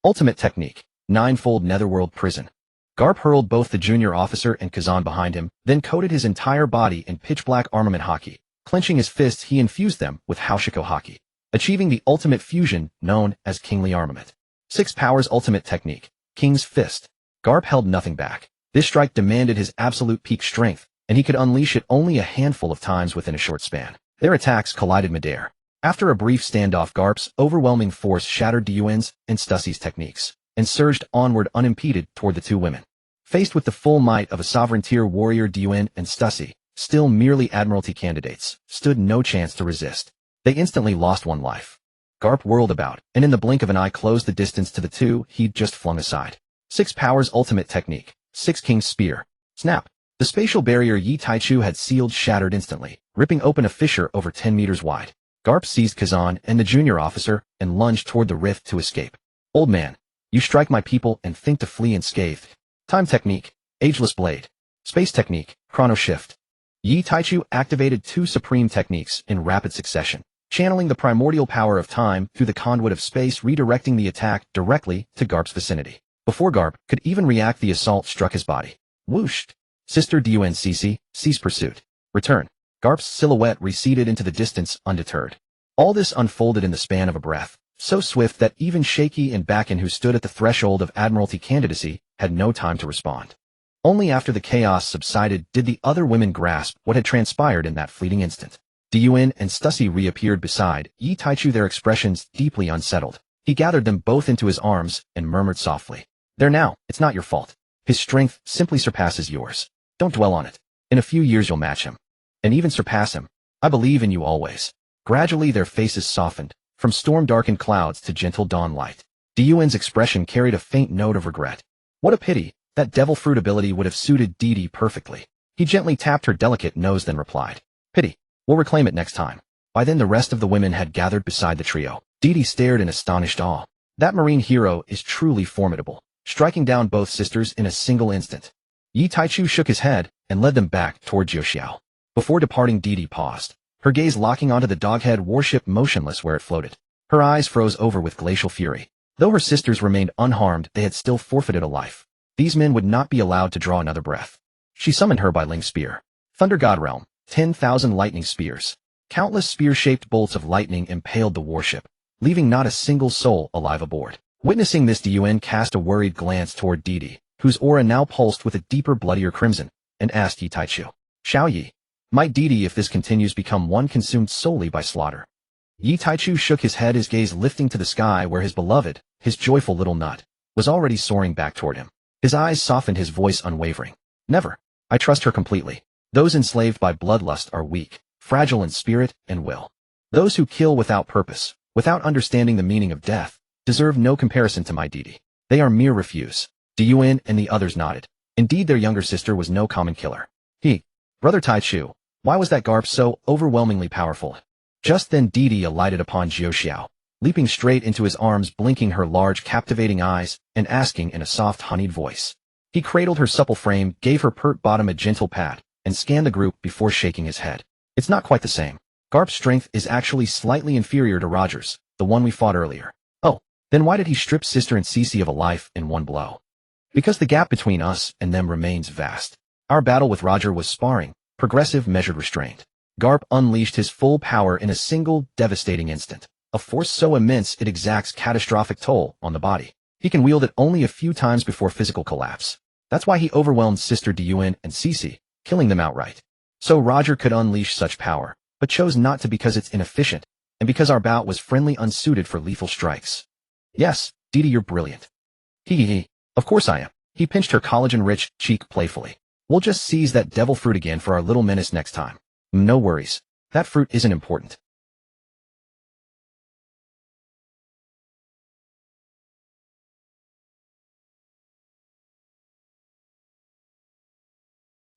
Ultimate technique. Ninefold netherworld prison. Garp hurled both the junior officer and Kazan behind him, then coated his entire body in pitch-black armament haki. Clenching his fists, he infused them with Haushiko haki, achieving the ultimate fusion known as Kingly Armament. 6 powers ultimate technique. King's Fist. Garp held nothing back. This strike demanded his absolute peak strength, and he could unleash it only a handful of times within a short span. Their attacks collided midair. After a brief standoff, Garp's overwhelming force shattered Diyuan's and Stussy's techniques, and surged onward unimpeded toward the two women. Faced with the full might of a sovereign-tier warrior, Diyuan and Stussy, still merely Admiralty candidates, stood no chance to resist. They instantly lost one life. Garp whirled about, and in the blink of an eye closed the distance to the two he'd just flung aside. 6 powers ultimate technique. 6 King's Spear. Snap. The spatial barrier Yi Taichu had sealed shattered instantly, ripping open a fissure over 10 meters wide. Garp seized Kazan and the junior officer and lunged toward the rift to escape. "Old man, you strike my people and think to flee unscathed." Time technique. Ageless Blade. Space technique. Chrono Shift. Yi Taichu activated 2 supreme techniques in rapid succession, channeling the primordial power of time through the conduit of space, redirecting the attack directly to Garp's vicinity. Before Garp could even react, the assault struck his body. Whooshed. Sister Duncc, cease pursuit. Return. Garp's silhouette receded into the distance undeterred. All this unfolded in the span of a breath, so swift that even Shaky and Bakken, who stood at the threshold of Admiralty candidacy, had no time to respond. Only after the chaos subsided did the other women grasp what had transpired in that fleeting instant. Diyuan and Stussy reappeared beside Yi Taichu, their expressions deeply unsettled. He gathered them both into his arms and murmured softly, "There now, it's not your fault. His strength simply surpasses yours. Don't dwell on it. In a few years you'll match him. And even surpass him. I believe in you always. Gradually their faces softened, from storm-darkened clouds to gentle dawn light. Diyuan's expression carried a faint note of regret. What a pity, that devil fruit ability would have suited Didi perfectly. He gently tapped her delicate nose then replied. Pity. We'll reclaim it next time. By then the rest of the women had gathered beside the trio. Didi stared in astonished awe. That marine hero is truly formidable, striking down both sisters in a single instant. Yi Taichu shook his head and led them back toward Jiuxiao. Before departing, Didi paused, her gaze locking onto the doghead warship motionless where it floated. Her eyes froze over with glacial fury. Though her sisters remained unharmed, they had still forfeited a life. These men would not be allowed to draw another breath. She summoned her by Ling Spear. Thunder God Realm, 10,000 lightning spears. Countless spear-shaped bolts of lightning impaled the warship, leaving not a single soul alive aboard. Witnessing this, Diyuan cast a worried glance toward Didi, whose aura now pulsed with a deeper, bloodier crimson, and asked Yi Taichu, Xiao Yi, might Didi, if this continues, become one consumed solely by slaughter? Yi Taichu shook his head, his gaze lifting to the sky where his beloved, his joyful little nut, was already soaring back toward him. His eyes softened, his voice unwavering. Never. I trust her completely. Those enslaved by bloodlust are weak, fragile in spirit and will. Those who kill without purpose, without understanding the meaning of death, deserve no comparison to my Didi. They are mere refuse. Diyuan and the others nodded. Indeed, their younger sister was no common killer. Brother Taichu, why was that garp so overwhelmingly powerful? Just then Didi alighted upon Jiuxiao, leaping straight into his arms, blinking her large, captivating eyes, and asking in a soft, honeyed voice. He cradled her supple frame, gave her pert bottom a gentle pat, and scanned the group before shaking his head. It's not quite the same. Garp's strength is actually slightly inferior to Roger's, the one we fought earlier. Oh, then why did he strip Sister and Cece of a life in one blow? Because the gap between us and them remains vast. Our battle with Roger was sparring, progressive, measured restraint. Garp unleashed his full power in a single, devastating instant. A force so immense it exacts catastrophic toll on the body. He can wield it only a few times before physical collapse. That's why he overwhelmed Sister Diyuan and Cece, killing them outright. So Roger could unleash such power, but chose not to because it's inefficient, and because our bout was friendly, unsuited for lethal strikes. Yes, Didi, you're brilliant. Of course I am. He pinched her collagen-rich cheek playfully. We'll just seize that devil fruit again for our little menace next time. No worries. That fruit isn't important.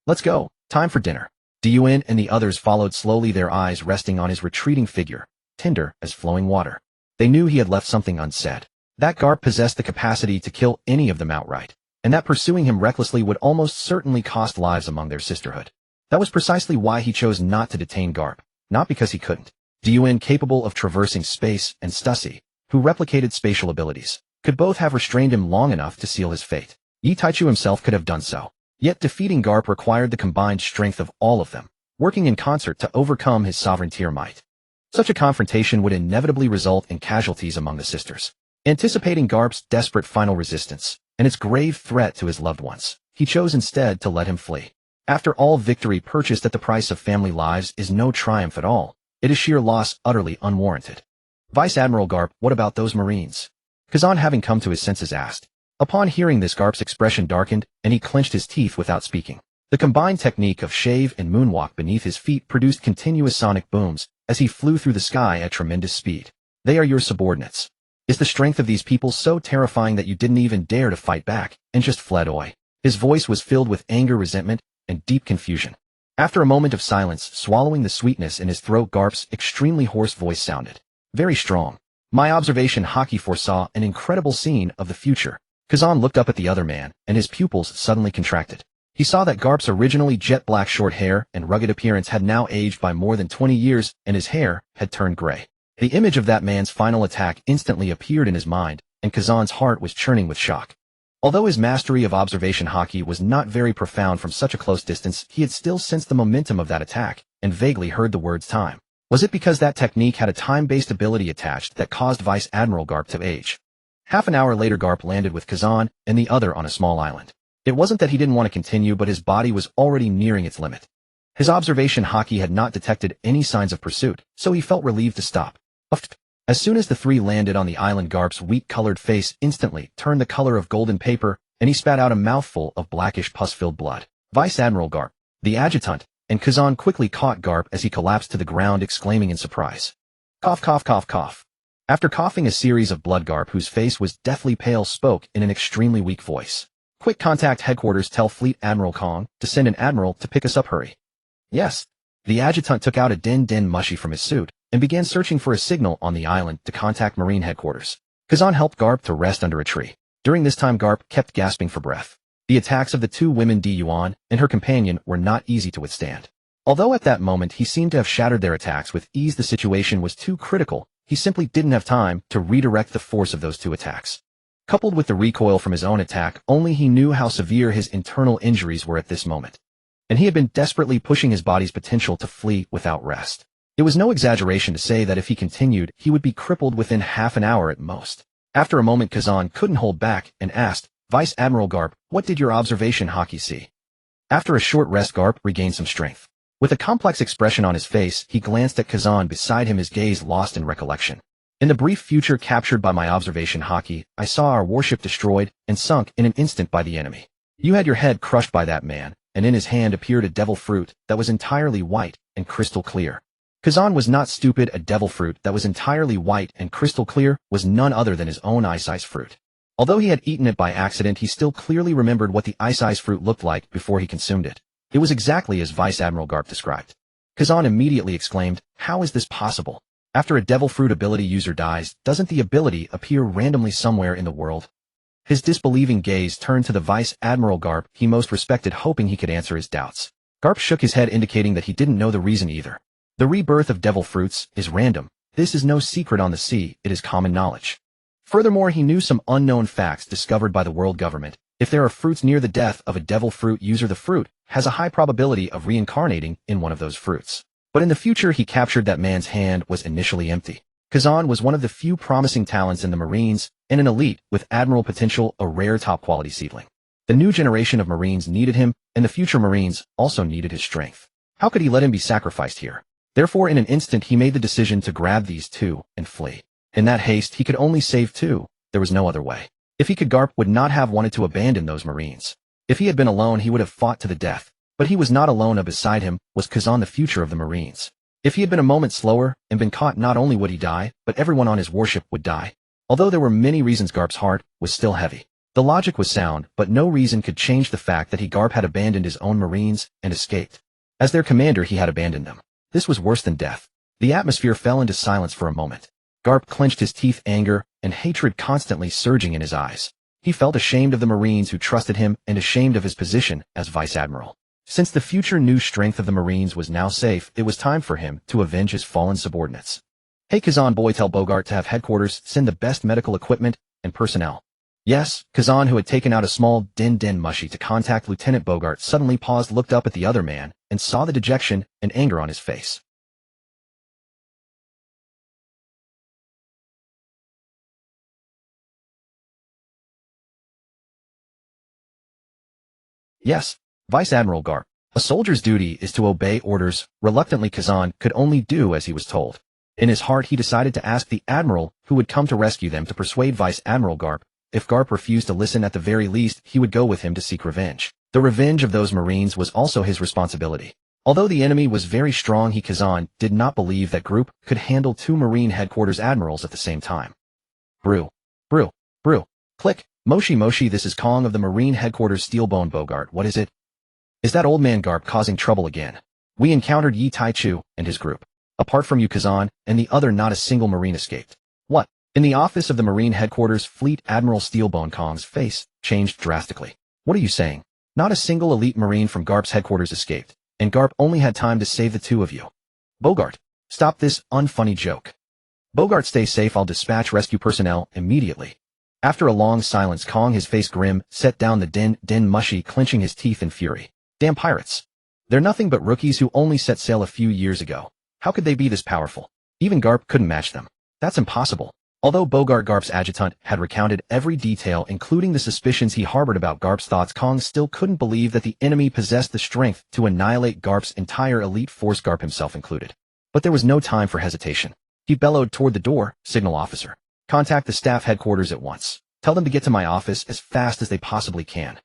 Let's go. Time for dinner. Diyuan and the others followed slowly, their eyes resting on his retreating figure, tender as flowing water. They knew he had left something unsaid. That garp possessed the capacity to kill any of them outright, and that pursuing him recklessly would almost certainly cost lives among their sisterhood. That was precisely why he chose not to detain Garp, not because he couldn't. Diyuan, capable of traversing space, and Stussy, who replicated spatial abilities, could both have restrained him long enough to seal his fate. Yi Taichu himself could have done so. Yet defeating Garp required the combined strength of all of them, working in concert to overcome his sovereign tier might. Such a confrontation would inevitably result in casualties among the sisters. Anticipating Garp's desperate final resistance, and its grave threat to his loved ones, he chose instead to let him flee. After all, victory purchased at the price of family lives is no triumph at all. It is sheer loss, utterly unwarranted. Vice Admiral Garp, what about those Marines? Kazan, having come to his senses, asked. Upon hearing this, Garp's expression darkened, and he clenched his teeth without speaking. The combined technique of shave and moonwalk beneath his feet produced continuous sonic booms as he flew through the sky at tremendous speed. They are your subordinates. Is the strength of these people so terrifying that you didn't even dare to fight back, and just fled away? His voice was filled with anger, resentment, and deep confusion. After a moment of silence, swallowing the sweetness in his throat, Garp's extremely hoarse voice sounded. Very strong. My observation Haki foresaw an incredible scene of the future. Kazan looked up at the other man, and his pupils suddenly contracted. He saw that Garp's originally jet-black short hair and rugged appearance had now aged by more than 20 years, and his hair had turned gray. The image of that man's final attack instantly appeared in his mind, and Kazan's heart was churning with shock. Although his mastery of observation Haki was not very profound from such a close distance, he had still sensed the momentum of that attack, and vaguely heard the words time. Was it because that technique had a time-based ability attached that caused Vice Admiral Garp to age? Half an hour later, Garp landed with Kazan and the other on a small island. It wasn't that he didn't want to continue, but his body was already nearing its limit. His observation Haki had not detected any signs of pursuit, so he felt relieved to stop. As soon as the three landed on the island, Garp's wheat-colored face instantly turned the color of golden paper, and he spat out a mouthful of blackish pus-filled blood. Vice Admiral Garp, the adjutant, and Kazan quickly caught Garp as he collapsed to the ground, exclaiming in surprise. Cough, cough, cough, cough. After coughing a series of blood, Garp, whose face was deathly pale, spoke in an extremely weak voice. Quick, contact headquarters, tell Fleet Admiral Kong to send an admiral to pick us up, hurry. Yes. The adjutant took out a din mushy from his suit and began searching for a signal on the island to contact Marine headquarters. Kazan helped Garp to rest under a tree. During this time, Garp kept gasping for breath. The attacks of the two women, Gion and her companion, were not easy to withstand. Although at that moment he seemed to have shattered their attacks with ease, the situation was too critical. He simply didn't have time to redirect the force of those two attacks. Coupled with the recoil from his own attack, only he knew how severe his internal injuries were at this moment. And he had been desperately pushing his body's potential to flee without rest. It was no exaggeration to say that if he continued, he would be crippled within half an hour at most. After a moment, Kazan couldn't hold back and asked, Vice Admiral Garp, what did your observation hockey see? After a short rest, Garp regained some strength. With a complex expression on his face, he glanced at Kazan beside him, his gaze lost in recollection. In the brief future captured by my observation hockey, I saw our warship destroyed and sunk in an instant by the enemy. You had your head crushed by that man, and in his hand appeared a devil fruit that was entirely white and crystal clear. Kazan was not stupid. A devil fruit that was entirely white and crystal clear was none other than his own ice fruit. Although he had eaten it by accident, he still clearly remembered what the ice fruit looked like before he consumed it. It was exactly as Vice Admiral Garp described. Kazan immediately exclaimed, how is this possible? After a devil fruit ability user dies, doesn't the ability appear randomly somewhere in the world? His disbelieving gaze turned to the Vice Admiral Garp he most respected, hoping he could answer his doubts. Garp shook his head, indicating that he didn't know the reason either. The rebirth of devil fruits is random. This is no secret on the sea, it is common knowledge. Furthermore, he knew some unknown facts discovered by the world government. If there are fruits near the death of a devil fruit user, the fruit has a high probability of reincarnating in one of those fruits. But in the future he captured, that man's hand was initially empty. Kazan was one of the few promising talents in the Marines, and an elite with admiral potential, a rare top-quality seedling. The new generation of Marines needed him, and the future Marines also needed his strength. How could he let him be sacrificed here? Therefore, in an instant he made the decision to grab these two and flee. In that haste, he could only save two. There was no other way. If he could, Garp would not have wanted to abandon those Marines. If he had been alone, he would have fought to the death. But he was not alone. Beside him was Kazan, the future of the Marines. If he had been a moment slower and been caught, not only would he die, but everyone on his warship would die. Although there were many reasons, Garp's heart was still heavy. The logic was sound, but no reason could change the fact that Garp had abandoned his own Marines and escaped. As their commander, he had abandoned them. This was worse than death. The atmosphere fell into silence for a moment. Garp clenched his teeth, anger and hatred constantly surging in his eyes. He felt ashamed of the Marines who trusted him and ashamed of his position as Vice Admiral. Since the future new strength of the Marines was now safe, it was time for him to avenge his fallen subordinates. Hey Kazan boy, tell Bogart to have headquarters send the best medical equipment and personnel. Yes, Kazan, who had taken out a small din mushy to contact Lieutenant Bogart, suddenly paused, looked up at the other man, and saw the dejection and anger on his face. Yes, Vice Admiral Garp. A soldier's duty is to obey orders. Reluctantly, Kazan could only do as he was told. In his heart, he decided to ask the Admiral who would come to rescue them to persuade Vice Admiral Garp. If Garp refused to listen, at the very least, he would go with him to seek revenge. The revenge of those Marines was also his responsibility. Although the enemy was very strong, Kazan did not believe that group could handle two Marine headquarters admirals at the same time. Brew. Brew. Brew. Click. Moshi, this is Kong of the Marine headquarters. Steelbone Bogart, what is it? Is that old man Garp causing trouble again? We encountered Yi Tai-Chu and his group. Apart from you, Kazan, and the other, not a single Marine escaped. What? In the office of the Marine headquarters, Fleet Admiral Steelbone Kong's face changed drastically. What are you saying? Not a single elite Marine from Garp's headquarters escaped, and Garp only had time to save the two of you. Bogart, stop this unfunny joke. Bogart, stay safe. I'll dispatch rescue personnel immediately. After a long silence, Kong, his face grim, set down the din mushy, clenching his teeth in fury. Damn pirates. They're nothing but rookies who only set sail a few years ago. How could they be this powerful? Even Garp couldn't match them. That's impossible. Although Bogart, Garp's adjutant, had recounted every detail, including the suspicions he harbored about Garp's thoughts, Kong still couldn't believe that the enemy possessed the strength to annihilate Garp's entire elite force, Garp himself included. But there was no time for hesitation. He bellowed toward the door. Signal officer. Contact the staff headquarters at once. Tell them to get to my office as fast as they possibly can.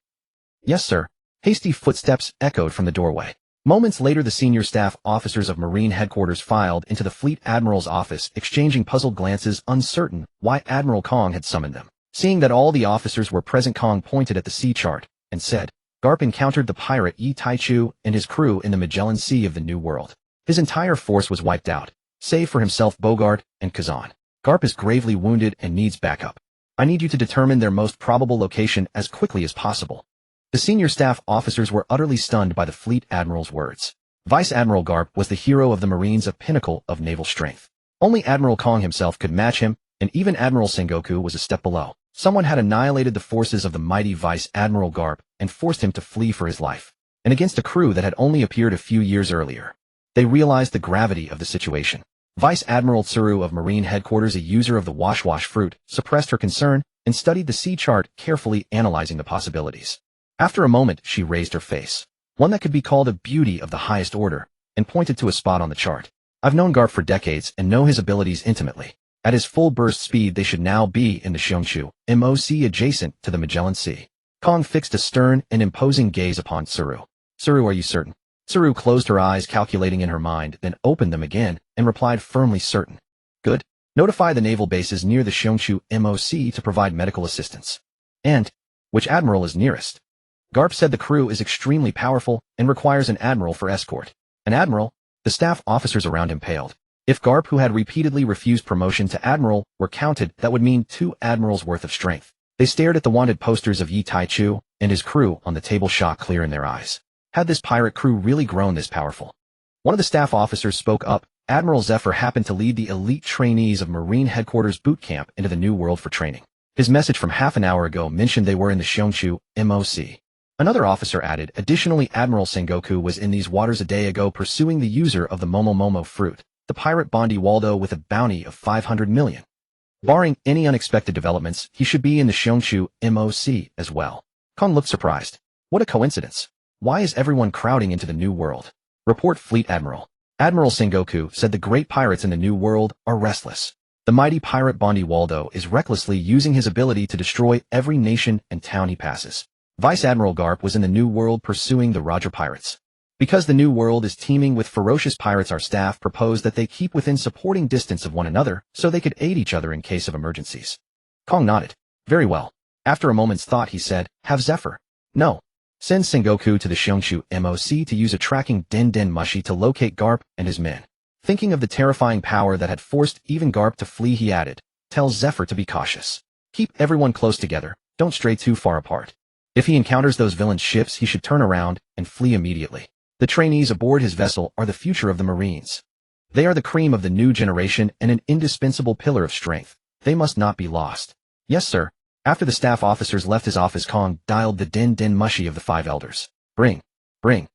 Yes, sir. Hasty footsteps echoed from the doorway. Moments later, the senior staff officers of Marine headquarters filed into the Fleet Admiral's office, exchanging puzzled glances, uncertain why Admiral Kong had summoned them. Seeing that all the officers were present, Kong pointed at the sea chart and said, Garp encountered the pirate Yi Taichu and his crew in the Magellan Sea of the New World. His entire force was wiped out, save for himself, Bogart, and Kazan. Garp is gravely wounded and needs backup. I need you to determine their most probable location as quickly as possible. The senior staff officers were utterly stunned by the Fleet Admiral's words. Vice Admiral Garp was the hero of the Marines, a pinnacle of naval strength. Only Admiral Kong himself could match him, and even Admiral Sengoku was a step below. Someone had annihilated the forces of the mighty Vice Admiral Garp and forced him to flee for his life, and against a crew that had only appeared a few years earlier. They realized the gravity of the situation. Vice Admiral Tsuru of Marine Headquarters, a user of the wash fruit, suppressed her concern and studied the sea chart, carefully analyzing the possibilities. After a moment, she raised her face, one that could be called a beauty of the highest order, and pointed to a spot on the chart. I've known Garp for decades and know his abilities intimately. At his full burst speed, they should now be in the Xiongqiu MOC adjacent to the Magellan Sea. Kong fixed a stern and imposing gaze upon Tsuru. Tsuru, are you certain? Tsuru closed her eyes, calculating in her mind, then opened them again and replied firmly, certain. Good. Notify the naval bases near the Xiongqiu MOC to provide medical assistance. And which admiral is nearest? Garp said the crew is extremely powerful and requires an admiral for escort. An admiral? The staff officers around him paled. If Garp, who had repeatedly refused promotion to admiral, were counted, that would mean 2 admirals worth of strength. They stared at the wanted posters of Yi Taichu and his crew on the table, shock clear in their eyes. Had this pirate crew really grown this powerful? One of the staff officers spoke up. Admiral Zephyr happened to lead the elite trainees of Marine Headquarters boot camp into the New World for training. His message from half an hour ago mentioned they were in the Xiongqiu MOC. Another officer added, additionally, Admiral Sengoku was in these waters a day ago pursuing the user of the Momo fruit, the pirate Bondi Waldo, with a bounty of 500 million. Barring any unexpected developments, he should be in the Xiongqiu MOC as well. Kong looked surprised. What a coincidence. Why is everyone crowding into the New World? Report, Fleet Admiral. Admiral Sengoku said the great pirates in the New World are restless. The mighty pirate Bondi Waldo is recklessly using his ability to destroy every nation and town he passes. Vice Admiral Garp was in the New World pursuing the Roger pirates. Because the New World is teeming with ferocious pirates, our staff proposed that they keep within supporting distance of one another so they could aid each other in case of emergencies. Kong nodded. Very well. After a moment's thought, he said, have Zephyr. No. Send Sengoku to the Xiongqiu MOC to use a tracking Den Mushi to locate Garp and his men. Thinking of the terrifying power that had forced even Garp to flee, he added, tell Zephyr to be cautious. Keep everyone close together, don't stray too far apart. If he encounters those villain ships, he should turn around and flee immediately. The trainees aboard his vessel are the future of the Marines. They are the cream of the new generation and an indispensable pillar of strength. They must not be lost. Yes, sir. After the staff officers left his office, Kong dialed the Den Mushi of the 5 elders. Bring. Click.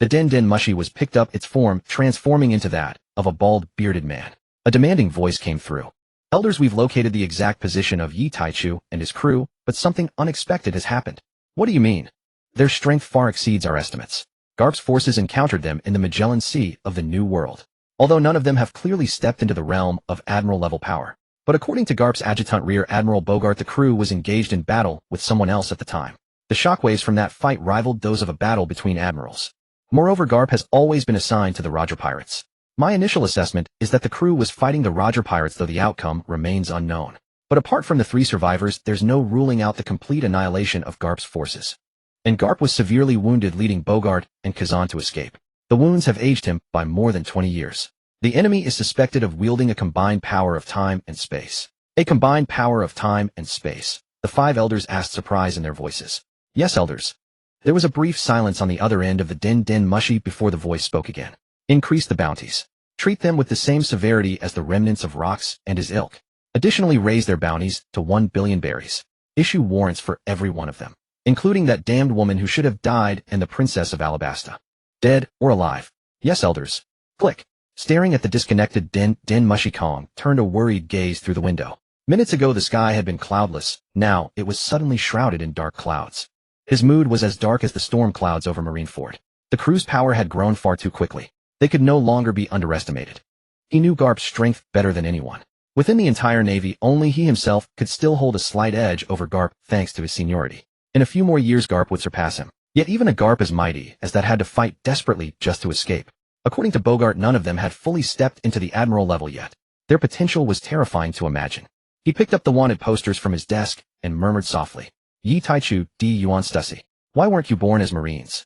The Den Mushi was picked up, its form transforming into that of a bald, bearded man. A demanding voice came through. Elders, we've located the exact position of Yi Taichu and his crew, but something unexpected has happened. What do you mean? Their strength far exceeds our estimates. Garp's forces encountered them in the Magellan Sea of the New World. Although none of them have clearly stepped into the realm of admiral-level power. But according to Garp's adjutant Rear Admiral Bogart, the crew was engaged in battle with someone else at the time. The shockwaves from that fight rivaled those of a battle between admirals. Moreover, Garp has always been assigned to the Roger pirates. My initial assessment is that the crew was fighting the Roger pirates, though the outcome remains unknown. But apart from the 3 survivors, there's no ruling out the complete annihilation of Garp's forces. And Garp was severely wounded, leading Bogart and Kazan to escape. The wounds have aged him by more than 20 years. The enemy is suspected of wielding a combined power of time and space. A combined power of time and space. The 5 elders asked, surprise in their voices. Yes, elders. There was a brief silence on the other end of the Den Mushi before the voice spoke again. Increase the bounties. Treat them with the same severity as the remnants of Rox and his ilk. Additionally, raise their bounties to 1 billion berries. Issue warrants for every one of them, including that damned woman who should have died and the Princess of Alabasta. Dead or alive. Yes, elders. Click. Staring at the disconnected Den Mushi, Kong turned a worried gaze through the window. Minutes ago the sky had been cloudless, now it was suddenly shrouded in dark clouds. His mood was as dark as the storm clouds over Marineford. The crew's power had grown far too quickly. They could no longer be underestimated. He knew Garp's strength better than anyone. Within the entire navy, only he himself could still hold a slight edge over Garp thanks to his seniority. In a few more years Garp would surpass him. Yet even a Garp as mighty as that had to fight desperately just to escape. According to Bogart, none of them had fully stepped into the Admiral level yet. Their potential was terrifying to imagine. He picked up the wanted posters from his desk and murmured softly, Yi Taichu, D. Yuan Stussy. Why weren't you born as Marines?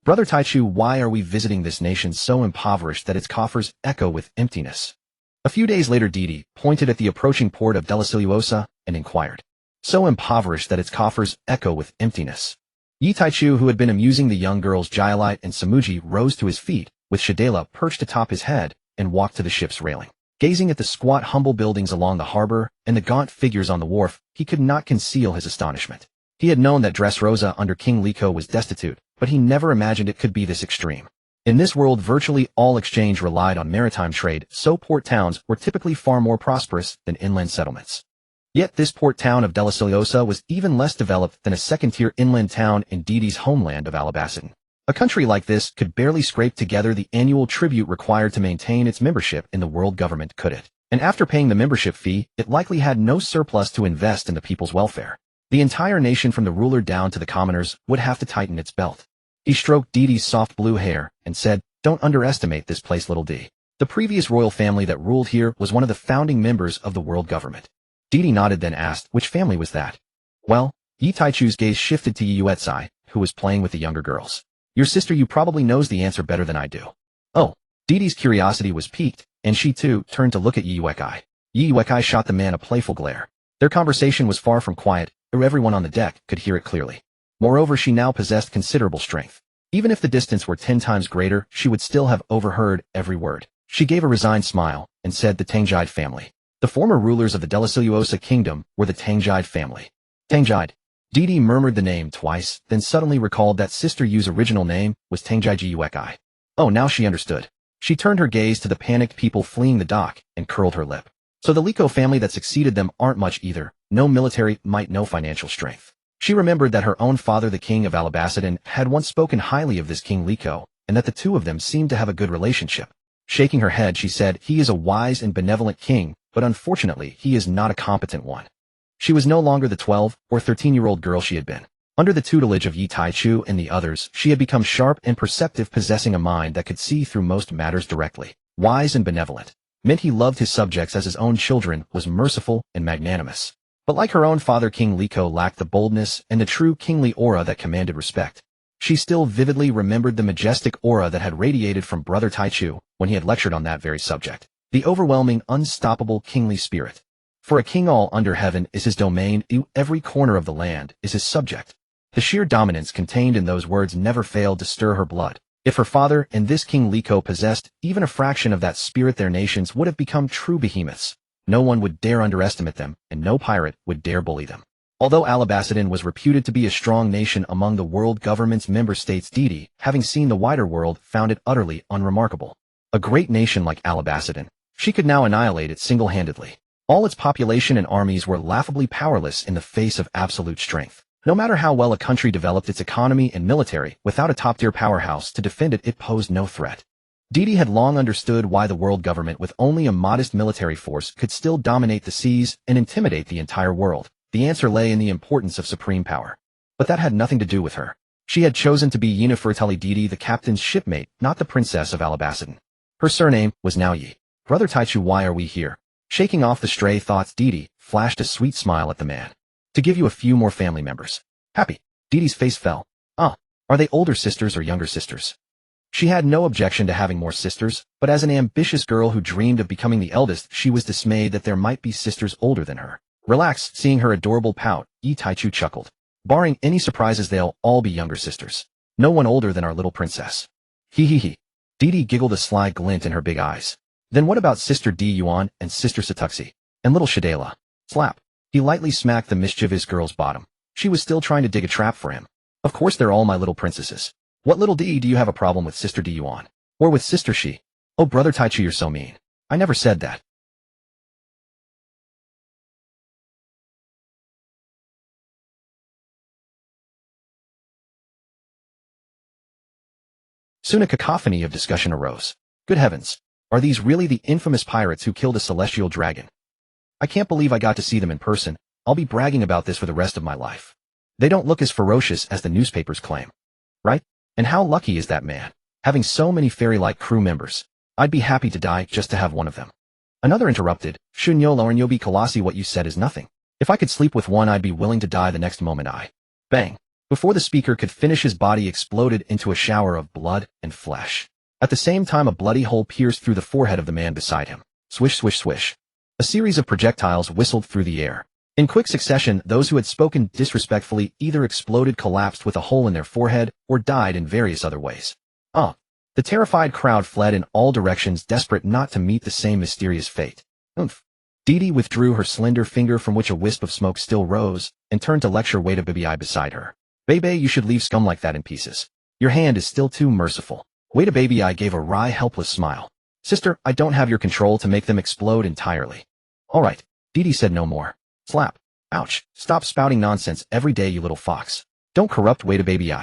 Brother Taichu, why are we visiting this nation so impoverished that its coffers echo with emptiness? A few days later Didi pointed at the approaching port of Delasiliosa and inquired. So impoverished that its coffers echo with emptiness. Yi Taichu, who had been amusing the young girls Giolite and Samuji, rose to his feet, with Shadela perched atop his head, and walked to the ship's railing. Gazing at the squat, humble buildings along the harbor and the gaunt figures on the wharf, he could not conceal his astonishment. He had known that Dressrosa under King Liko was destitute, but he never imagined it could be this extreme. In this world, virtually all exchange relied on maritime trade, so port towns were typically far more prosperous than inland settlements. Yet this port town of Delasiliosa was even less developed than a second-tier inland town in Didi's homeland of Alabasatan. A country like this could barely scrape together the annual tribute required to maintain its membership in the world government, could it? And after paying the membership fee, it likely had no surplus to invest in the people's welfare. The entire nation from the ruler down to the commoners would have to tighten its belt. He stroked Didi's soft blue hair and said, Don't underestimate this place, little D. The previous royal family that ruled here was one of the founding members of the world government. Didi nodded, then asked, Which family was that? Well, Yi Taichu's gaze shifted to Yuetsai, who was playing with the younger girls. Your sister, you probably knows the answer better than I do. Oh, Didi's curiosity was piqued, and she too turned to look at Yuekai. Yuekai shot the man a playful glare. Their conversation was far from quiet, or everyone on the deck could hear it clearly. Moreover, she now possessed considerable strength. Even if the distance were 10 times greater, she would still have overheard every word. She gave a resigned smile and said, The Tangjide family. The former rulers of the Delasiliosa kingdom were the Tangjide family. Tangjide. Didi murmured the name twice, then suddenly recalled that Sister Yu's original name was Tangjiji Yuekai. Oh, now she understood. She turned her gaze to the panicked people fleeing the dock and curled her lip. So the Liko family that succeeded them aren't much either. No military might, no financial strength. She remembered that her own father, the king of Alabasatan, had once spoken highly of this King Liko, and that the two of them seemed to have a good relationship. Shaking her head, she said, He is a wise and benevolent king, but unfortunately he is not a competent one. She was no longer the 12 or 13-year-old girl she had been. Under the tutelage of Yi Taichu and the others, she had become sharp and perceptive, possessing a mind that could see through most matters directly. Wise and benevolent meant he loved his subjects as his own children, was merciful and magnanimous. But like her own father, King Liko lacked the boldness and the true kingly aura that commanded respect. She still vividly remembered the majestic aura that had radiated from Brother Taichu when he had lectured on that very subject. The overwhelming, unstoppable kingly spirit. For a king, all under heaven is his domain, every corner of the land is his subject. The sheer dominance contained in those words never failed to stir her blood. If her father and this King Liko possessed even a fraction of that spirit, their nations would have become true behemoths. No one would dare underestimate them, and no pirate would dare bully them. Although Alabasatan was reputed to be a strong nation among the world government's member states, Didi, having seen the wider world, found it utterly unremarkable. A great nation like Alabasatan, she could now annihilate it single-handedly. All its population and armies were laughably powerless in the face of absolute strength. No matter how well a country developed its economy and military, without a top-tier powerhouse to defend it, it posed no threat. Didi had long understood why the world government with only a modest military force could still dominate the seas and intimidate the entire world. The answer lay in the importance of supreme power. But that had nothing to do with her. She had chosen to be Yina Fertelli Didi, the captain's shipmate, not the princess of Alabasatan. Her surname was now Yi. Brother Taichu, why are we here? Shaking off the stray thoughts, Didi flashed a sweet smile at the man. To give you a few more family members. Happy. Didi's face fell. Ah, are they older sisters or younger sisters? She had no objection to having more sisters, but as an ambitious girl who dreamed of becoming the eldest, she was dismayed that there might be sisters older than her. Relaxed, seeing her adorable pout, Yi Taichu chuckled. Barring any surprises, they'll all be younger sisters. No one older than our little princess. Hee hee hee. Didi giggled, a sly glint in her big eyes. Then what about Sister Di Yuan and Sister Satuxi? And little Shadela? Slap. He lightly smacked the mischievous girl's bottom. She was still trying to dig a trap for him. Of course they're all my little princesses. What little D, do you have a problem with Sister Di Yuan? Or with Sister Shi? Oh, Brother Taichu, you're so mean. I never said that. Soon a cacophony of discussion arose. Good heavens. Are these really the infamous pirates who killed a celestial dragon? I can't believe I got to see them in person. I'll be bragging about this for the rest of my life. They don't look as ferocious as the newspapers claim. Right? And how lucky is that man? Having so many fairy-like crew members. I'd be happy to die just to have one of them. Another interrupted, Shunyo Lornyobi Kalasi, what you said is nothing. If I could sleep with one, I'd be willing to die the next moment. Bang. Before the speaker could finish, his body exploded into a shower of blood and flesh. At the same time, a bloody hole pierced through the forehead of the man beside him. Swish, swish, swish. A series of projectiles whistled through the air. In quick succession, those who had spoken disrespectfully either exploded, collapsed with a hole in their forehead, or died in various other ways. The terrified crowd fled in all directions, desperate not to meet the same mysterious fate. Didi withdrew her slender finger, from which a wisp of smoke still rose, and turned to lecture Wada Baby beside her. Bebe, you should leave scum like that in pieces. Your hand is still too merciful. Wada Baby gave a wry, helpless smile. Sister, I don't have your control to make them explode entirely. All right. Didi said no more. Slap. Ouch. Stop spouting nonsense every day, you little fox. Don't corrupt Wada Baby.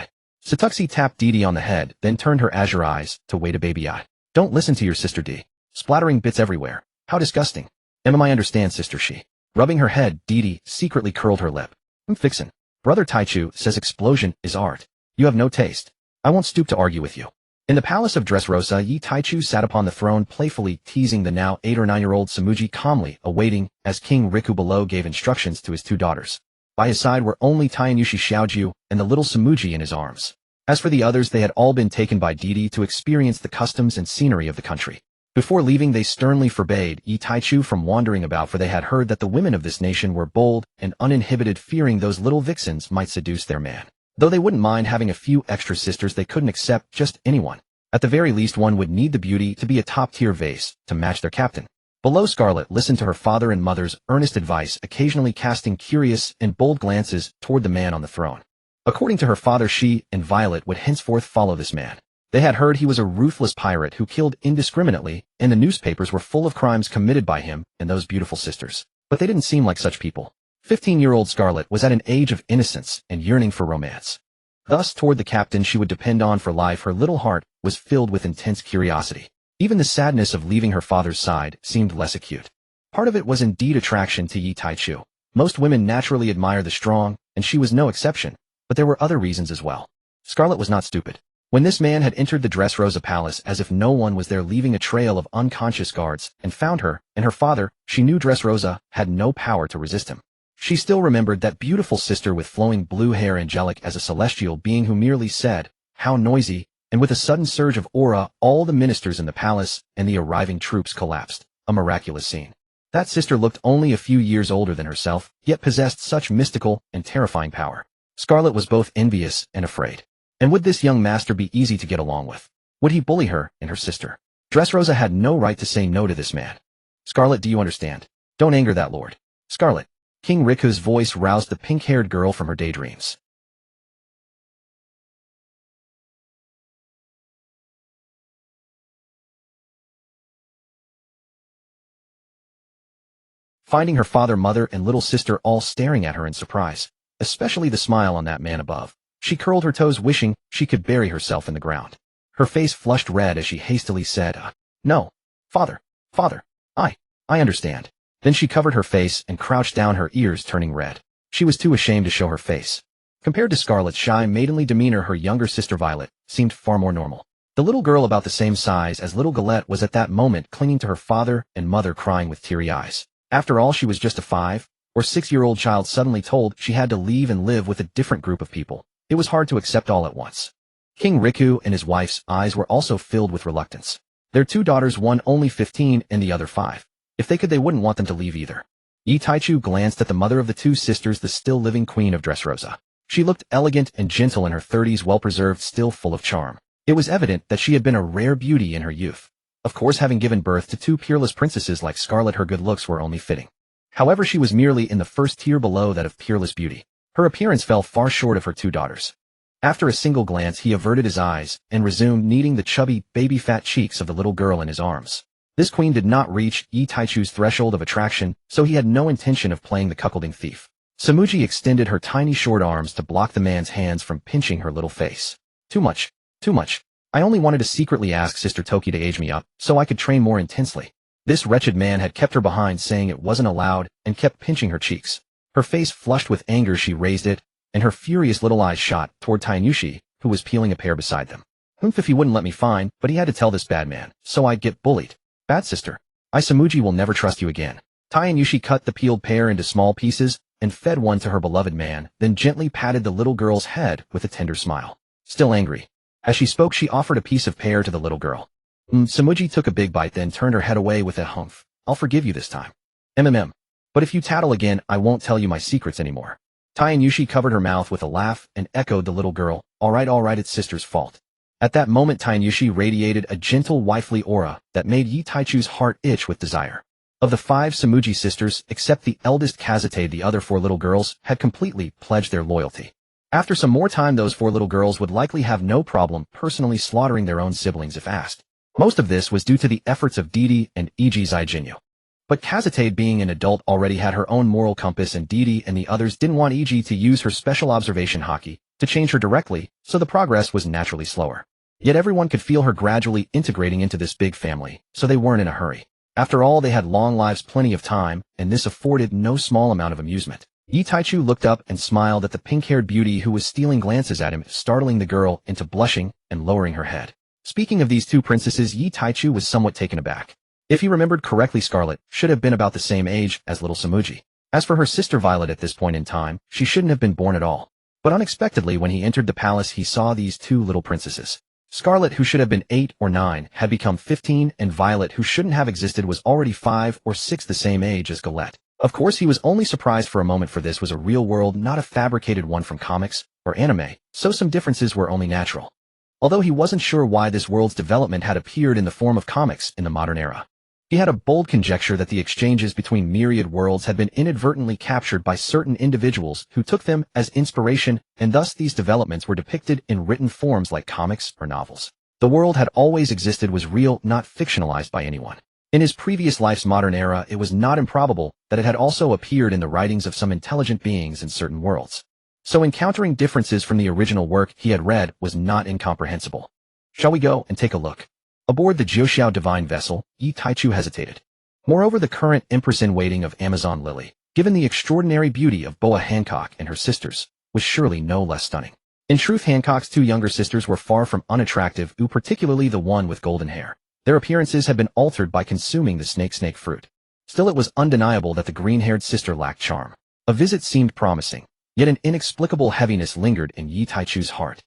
Satuxi tapped Didi on the head, then turned her azure eyes to Wada Baby. Don't listen to your sister, D. Splattering bits everywhere. How disgusting. I understand, sister, she. Rubbing her head, Didi secretly curled her lip. Fixin'. Brother Taichu says explosion is art. You have no taste. I won't stoop to argue with you. In the palace of Dressrosa, Yi Taichu sat upon the throne, playfully teasing the now 8 or 9-year-old Samuji, calmly awaiting as King Riku below gave instructions to his 2 daughters. By his side were only Tainyushi Xiaoju and the little Samuji in his arms. As for the others, they had all been taken by Didi to experience the customs and scenery of the country. Before leaving, they sternly forbade Yi Taichu from wandering about, for they had heard that the women of this nation were bold and uninhibited, fearing those little vixens might seduce their man. Though they wouldn't mind having a few extra sisters, they couldn't accept just anyone. At the very least, one would need the beauty to be a top-tier vase to match their captain. Below, Scarlet listened to her father and mother's earnest advice, occasionally casting curious and bold glances toward the man on the throne. According to her father, she and Violet would henceforth follow this man. They had heard he was a ruthless pirate who killed indiscriminately, and the newspapers were full of crimes committed by him and those beautiful sisters. But they didn't seem like such people. 15-year-old Scarlet was at an age of innocence and yearning for romance. Thus, toward the captain she would depend on for life, her little heart was filled with intense curiosity. Even the sadness of leaving her father's side seemed less acute. Part of it was indeed attraction to Yi Taichu. Most women naturally admire the strong, and she was no exception, but there were other reasons as well. Scarlet was not stupid. When this man had entered the Dressrosa Palace as if no one was there, leaving a trail of unconscious guards, and found her and her father, she knew Dressrosa had no power to resist him. She still remembered that beautiful sister with flowing blue hair, angelic as a celestial being, who merely said, "How noisy," and with a sudden surge of aura, all the ministers in the palace and the arriving troops collapsed. A miraculous scene. That sister looked only a few years older than herself, yet possessed such mystical and terrifying power. Scarlet was both envious and afraid. And would this young master be easy to get along with? Would he bully her and her sister? Dressrosa had no right to say no to this man. Scarlet, do you understand? Don't anger that lord. Scarlet. King Riku's voice roused the pink-haired girl from her daydreams. Finding her father, mother, and little sister all staring at her in surprise, especially the smile on that man above, she curled her toes, wishing she could bury herself in the ground. Her face flushed red as she hastily said, "No. Father. I understand." Then she covered her face and crouched down, her ears turning red. She was too ashamed to show her face. Compared to Scarlet's shy, maidenly demeanor, her younger sister Violet seemed far more normal. The little girl, about the same size as little Galette, was at that moment clinging to her father and mother, crying with teary eyes. After all, she was just a 5 or 6-year-old child, suddenly told she had to leave and live with a different group of people. It was hard to accept all at once. King Riku and his wife's eyes were also filled with reluctance. Their 2 daughters, one only 15 and the other 5. If they could, they wouldn't want them to leave either. Yi Taichu glanced at the mother of the 2 sisters, the still living queen of Dressrosa. She looked elegant and gentle in her 30s, well-preserved, still full of charm. It was evident that she had been a rare beauty in her youth. Of course, having given birth to 2 peerless princesses like Scarlet, her good looks were only fitting. However, she was merely in the first tier below that of peerless beauty. Her appearance fell far short of her 2 daughters. After a single glance, he averted his eyes and resumed kneading the chubby, baby-fat cheeks of the little girl in his arms. This queen did not reach Yi Taichu's threshold of attraction, so he had no intention of playing the cuckolding thief. Samuji extended her tiny short arms to block the man's hands from pinching her little face. Too much. I only wanted to secretly ask Sister Toki to age me up, so I could train more intensely. This wretched man had kept her behind saying it wasn't allowed and kept pinching her cheeks. Her face flushed with anger, she raised it, and her furious little eyes shot toward Tainyushi, who was peeling a pear beside them. If he wouldn't let me fine, but he had to tell this bad man, so I'd get bullied. Bad sister. Isamuji will never trust you again. Tainyushi cut the peeled pear into small pieces and fed one to her beloved man, then gently patted the little girl's head with a tender smile. Still angry. As she spoke, she offered a piece of pear to the little girl. Samuji took a big bite, then turned her head away with a humph. I'll forgive you this time. But if you tattle again, I won't tell you my secrets anymore. Tainyushi covered her mouth with a laugh and echoed the little girl. All right, it's sister's fault. At that moment, Tainyushi radiated a gentle wifely aura that made Yi Taichu's heart itch with desire. Of the 5 Samuji sisters, except the eldest Kazate, the other 4 little girls had completely pledged their loyalty. After some more time, those 4 little girls would likely have no problem personally slaughtering their own siblings if asked. Most of this was due to the efforts of Didi and Iji Zaijinyu. But Kazate, being an adult, already had her own moral compass, and Didi and the others didn't want Iji to use her special observation haki to change her directly, so the progress was naturally slower. Yet everyone could feel her gradually integrating into this big family, so they weren't in a hurry. After all, they had long lives, plenty of time, and this afforded no small amount of amusement. Yi Taichu looked up and smiled at the pink-haired beauty who was stealing glances at him, startling the girl into blushing and lowering her head. Speaking of these 2 princesses, Yi Taichu was somewhat taken aback. If he remembered correctly, Scarlet should have been about the same age as little Samuji. As for her sister Violet, at this point in time, she shouldn't have been born at all. But unexpectedly, when he entered the palace, he saw these 2 little princesses. Scarlet, who should have been 8 or 9, had become 15, and Violet, who shouldn't have existed, was already 5 or 6, the same age as Galette. Of course, he was only surprised for a moment, for this was a real world, not a fabricated one from comics or anime, so some differences were only natural. Although he wasn't sure why this world's development had appeared in the form of comics in the modern era. He had a bold conjecture that the exchanges between myriad worlds had been inadvertently captured by certain individuals who took them as inspiration, and thus these developments were depicted in written forms like comics or novels. The world had always existed, was real, not fictionalized by anyone. In his previous life's modern era, it was not improbable that it had also appeared in the writings of some intelligent beings in certain worlds. So encountering differences from the original work he had read was not incomprehensible. Shall we go and take a look? Aboard the Jiuxiao divine vessel, Yi Taichu hesitated. Moreover, the current empress-in-waiting of Amazon Lily, given the extraordinary beauty of Boa Hancock and her sisters, was surely no less stunning. In truth, Hancock's 2 younger sisters were far from unattractive, particularly the one with golden hair. Their appearances had been altered by consuming the snake fruit. Still, it was undeniable that the green-haired sister lacked charm. A visit seemed promising, yet an inexplicable heaviness lingered in Yi Taichu's heart.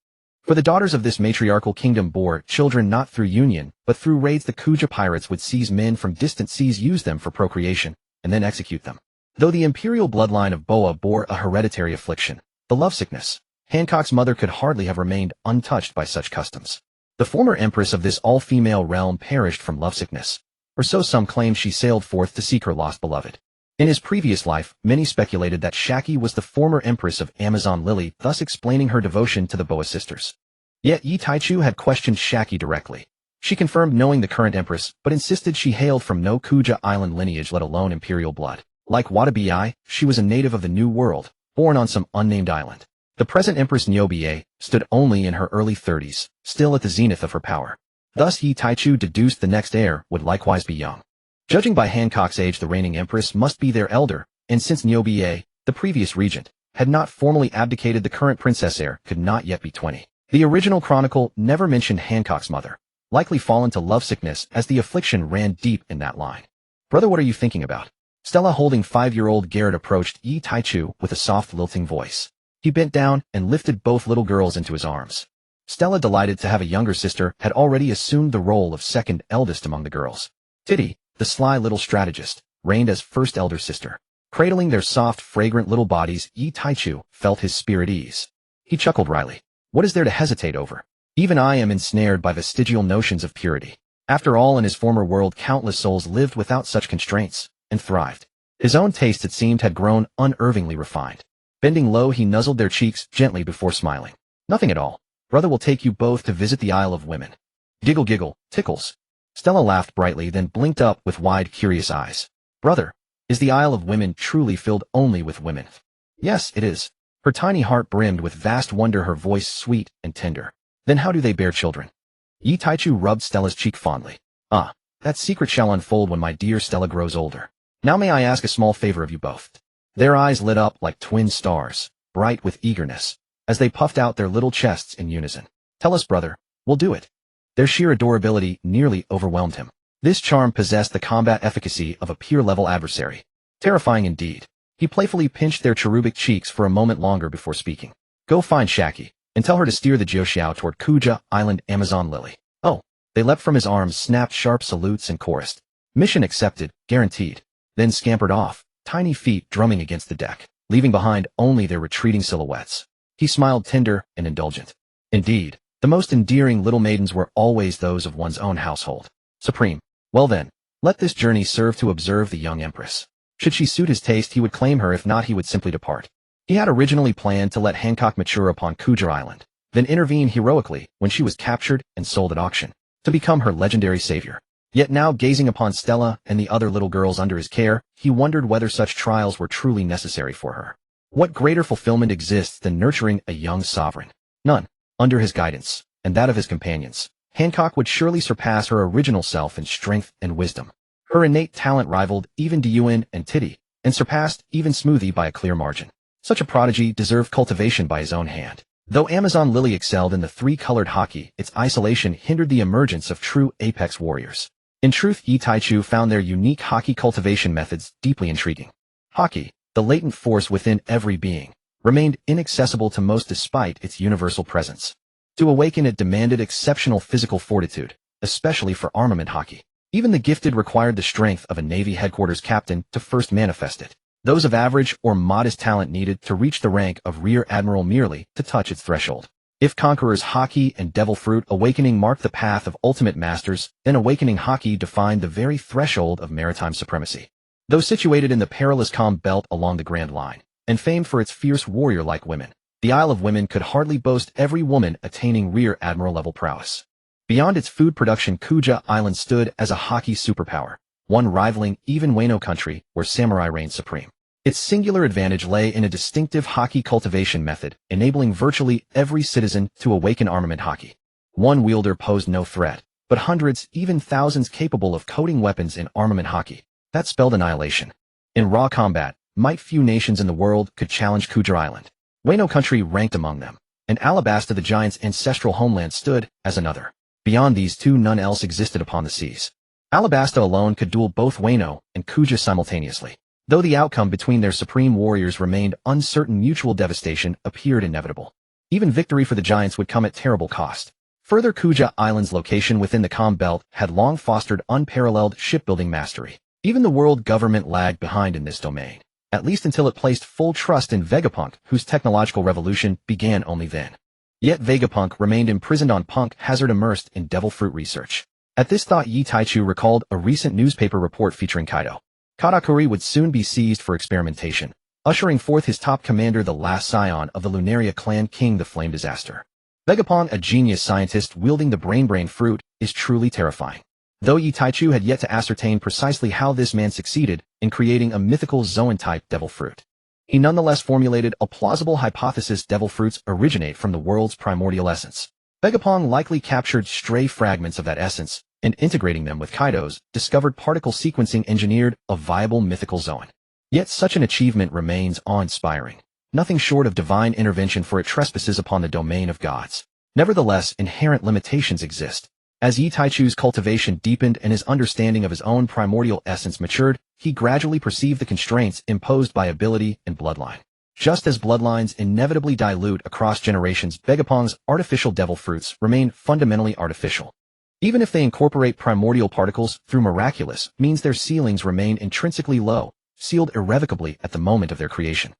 For the daughters of this matriarchal kingdom bore children not through union, but through raids. The Kuja pirates would seize men from distant seas, use them for procreation, and then execute them. Though the imperial bloodline of Boa bore a hereditary affliction, the lovesickness, Hancock's mother could hardly have remained untouched by such customs. The former empress of this all-female realm perished from lovesickness, or so some claimed. She sailed forth to seek her lost beloved. In his previous life, many speculated that Shaki was the former empress of Amazon Lily, thus explaining her devotion to the Boa sisters. Yet Yi Taichu had questioned Shaki directly. She confirmed knowing the current empress, but insisted she hailed from no Kuja Island lineage, let alone imperial blood. Like Watabi, she was a native of the New World, born on some unnamed island. The present Empress Nyobiei stood only in her early 30s, still at the zenith of her power. Thus Yi Taichu deduced the next heir would likewise be young. Judging by Hancock's age, the reigning empress must be their elder, and since Nyobiei, the previous regent, had not formally abdicated, the current princess heir could not yet be 20. The original chronicle never mentioned Hancock's mother, likely fallen to lovesickness as the affliction ran deep in that line. Brother, what are you thinking about? Stella, holding 5-year-old Garrett, approached Yi Taichu with a soft, lilting voice. He bent down and lifted both little girls into his arms. Stella, delighted to have a younger sister, had already assumed the role of second eldest among the girls. Titty, the sly little strategist, reigned as first elder sister. Cradling their soft, fragrant little bodies, Yi Taichu felt his spirit ease. He chuckled wryly. What is there to hesitate over? Even I am ensnared by vestigial notions of purity. After all, in his former world, countless souls lived without such constraints, and thrived. His own taste, it seemed, had grown unervingly refined. Bending low, he nuzzled their cheeks gently before smiling. Nothing at all. Brother will take you both to visit the Isle of Women. Giggle, giggle, tickles. Stella laughed brightly, then blinked up with wide, curious eyes. Brother, is the Isle of Women truly filled only with women? Yes, it is. Her tiny heart brimmed with vast wonder, her voice sweet and tender. Then how do they bear children? Yi Taichu rubbed Stella's cheek fondly. Ah, That secret shall unfold when my dear Stella grows older. Now may I ask a small favor of you both? Their eyes lit up like twin stars, bright with eagerness, as they puffed out their little chests in unison. Tell us, brother, we'll do it. Their sheer adorability nearly overwhelmed him. This charm possessed the combat efficacy of a peer-level adversary. Terrifying indeed. He playfully pinched their cherubic cheeks for a moment longer before speaking. Go find Shaki, and tell her to steer the Jiao toward Kuja Island Amazon Lily. Oh, they leapt from his arms, snapped sharp salutes and chorused. Mission accepted, guaranteed. Then scampered off, tiny feet drumming against the deck, leaving behind only their retreating silhouettes. He smiled tender and indulgent. Indeed, the most endearing little maidens were always those of one's own household. Supreme. Well then, let this journey serve to observe the young empress. Should she suit his taste, he would claim her, if not he would simply depart. He had originally planned to let Hancock mature upon Kuja Island, then intervene heroically when she was captured and sold at auction, to become her legendary savior. Yet now, gazing upon Stella and the other little girls under his care, he wondered whether such trials were truly necessary for her. What greater fulfillment exists than nurturing a young sovereign? None. Under his guidance, and that of his companions, Hancock would surely surpass her original self in strength and wisdom. Her innate talent rivaled even Gion and Titty, and surpassed even Smoothie by a clear margin. Such a prodigy deserved cultivation by his own hand. Though Amazon Lily excelled in the three-colored hockey, its isolation hindered the emergence of true apex warriors. In truth, Yi Taichu found their unique hockey cultivation methods deeply intriguing. Hockey, the latent force within every being, remained inaccessible to most despite its universal presence. To awaken it demanded exceptional physical fortitude, especially for armament hockey. Even the gifted required the strength of a Navy headquarters captain to first manifest it. Those of average or modest talent needed to reach the rank of Rear Admiral merely to touch its threshold. If Conqueror's hockey and Devil Fruit awakening marked the path of ultimate masters, then awakening hockey defined the very threshold of maritime supremacy. Though situated in the perilous calm belt along the Grand Line, and famed for its fierce warrior-like women, the Isle of Women could hardly boast every woman attaining Rear Admiral-level prowess. Beyond its food production, Kuja Island stood as a hockey superpower, one rivaling even Wano country, where samurai reigned supreme. Its singular advantage lay in a distinctive hockey cultivation method, enabling virtually every citizen to awaken armament hockey. One wielder posed no threat, but hundreds, even thousands capable of coding weapons in armament hockey. That spelled annihilation. In raw combat, might few nations in the world could challenge Kuja Island. Wano country ranked among them, and Alabasta, the giant's ancestral homeland, stood as another. Beyond these two, none else existed upon the seas. Alabasta alone could duel both Wano and Kuja simultaneously. Though the outcome between their supreme warriors remained uncertain, mutual devastation appeared inevitable. Even victory for the giants would come at terrible cost. Further, Kuja Island's location within the calm belt had long fostered unparalleled shipbuilding mastery. Even the world government lagged behind in this domain, at least until it placed full trust in Vegapunk, whose technological revolution began only then. Yet Vegapunk remained imprisoned on Punk Hazard, immersed in devil fruit research. At this thought, Yi Taichu recalled a recent newspaper report featuring Kaido. Katakuri would soon be seized for experimentation, ushering forth his top commander, the last scion of the Lunaria clan, King the Flame Disaster. Vegapunk, a genius scientist wielding the brain fruit, is truly terrifying. Though Yi Taichu had yet to ascertain precisely how this man succeeded in creating a mythical Zoan-type devil fruit, he nonetheless formulated a plausible hypothesis: devil fruits originate from the world's primordial essence. Vegapunk likely captured stray fragments of that essence, and integrating them with Kaido's, discovered particle sequencing engineered a viable mythical Zoan. Yet such an achievement remains awe-inspiring. Nothing short of divine intervention, for it trespasses upon the domain of gods. Nevertheless, inherent limitations exist. As Yi Taichu's cultivation deepened and his understanding of his own primordial essence matured, he gradually perceived the constraints imposed by ability and bloodline. Just as bloodlines inevitably dilute across generations, Vegapunk's artificial devil fruits remain fundamentally artificial. Even if they incorporate primordial particles through miraculous means, their ceilings remain intrinsically low, sealed irrevocably at the moment of their creation.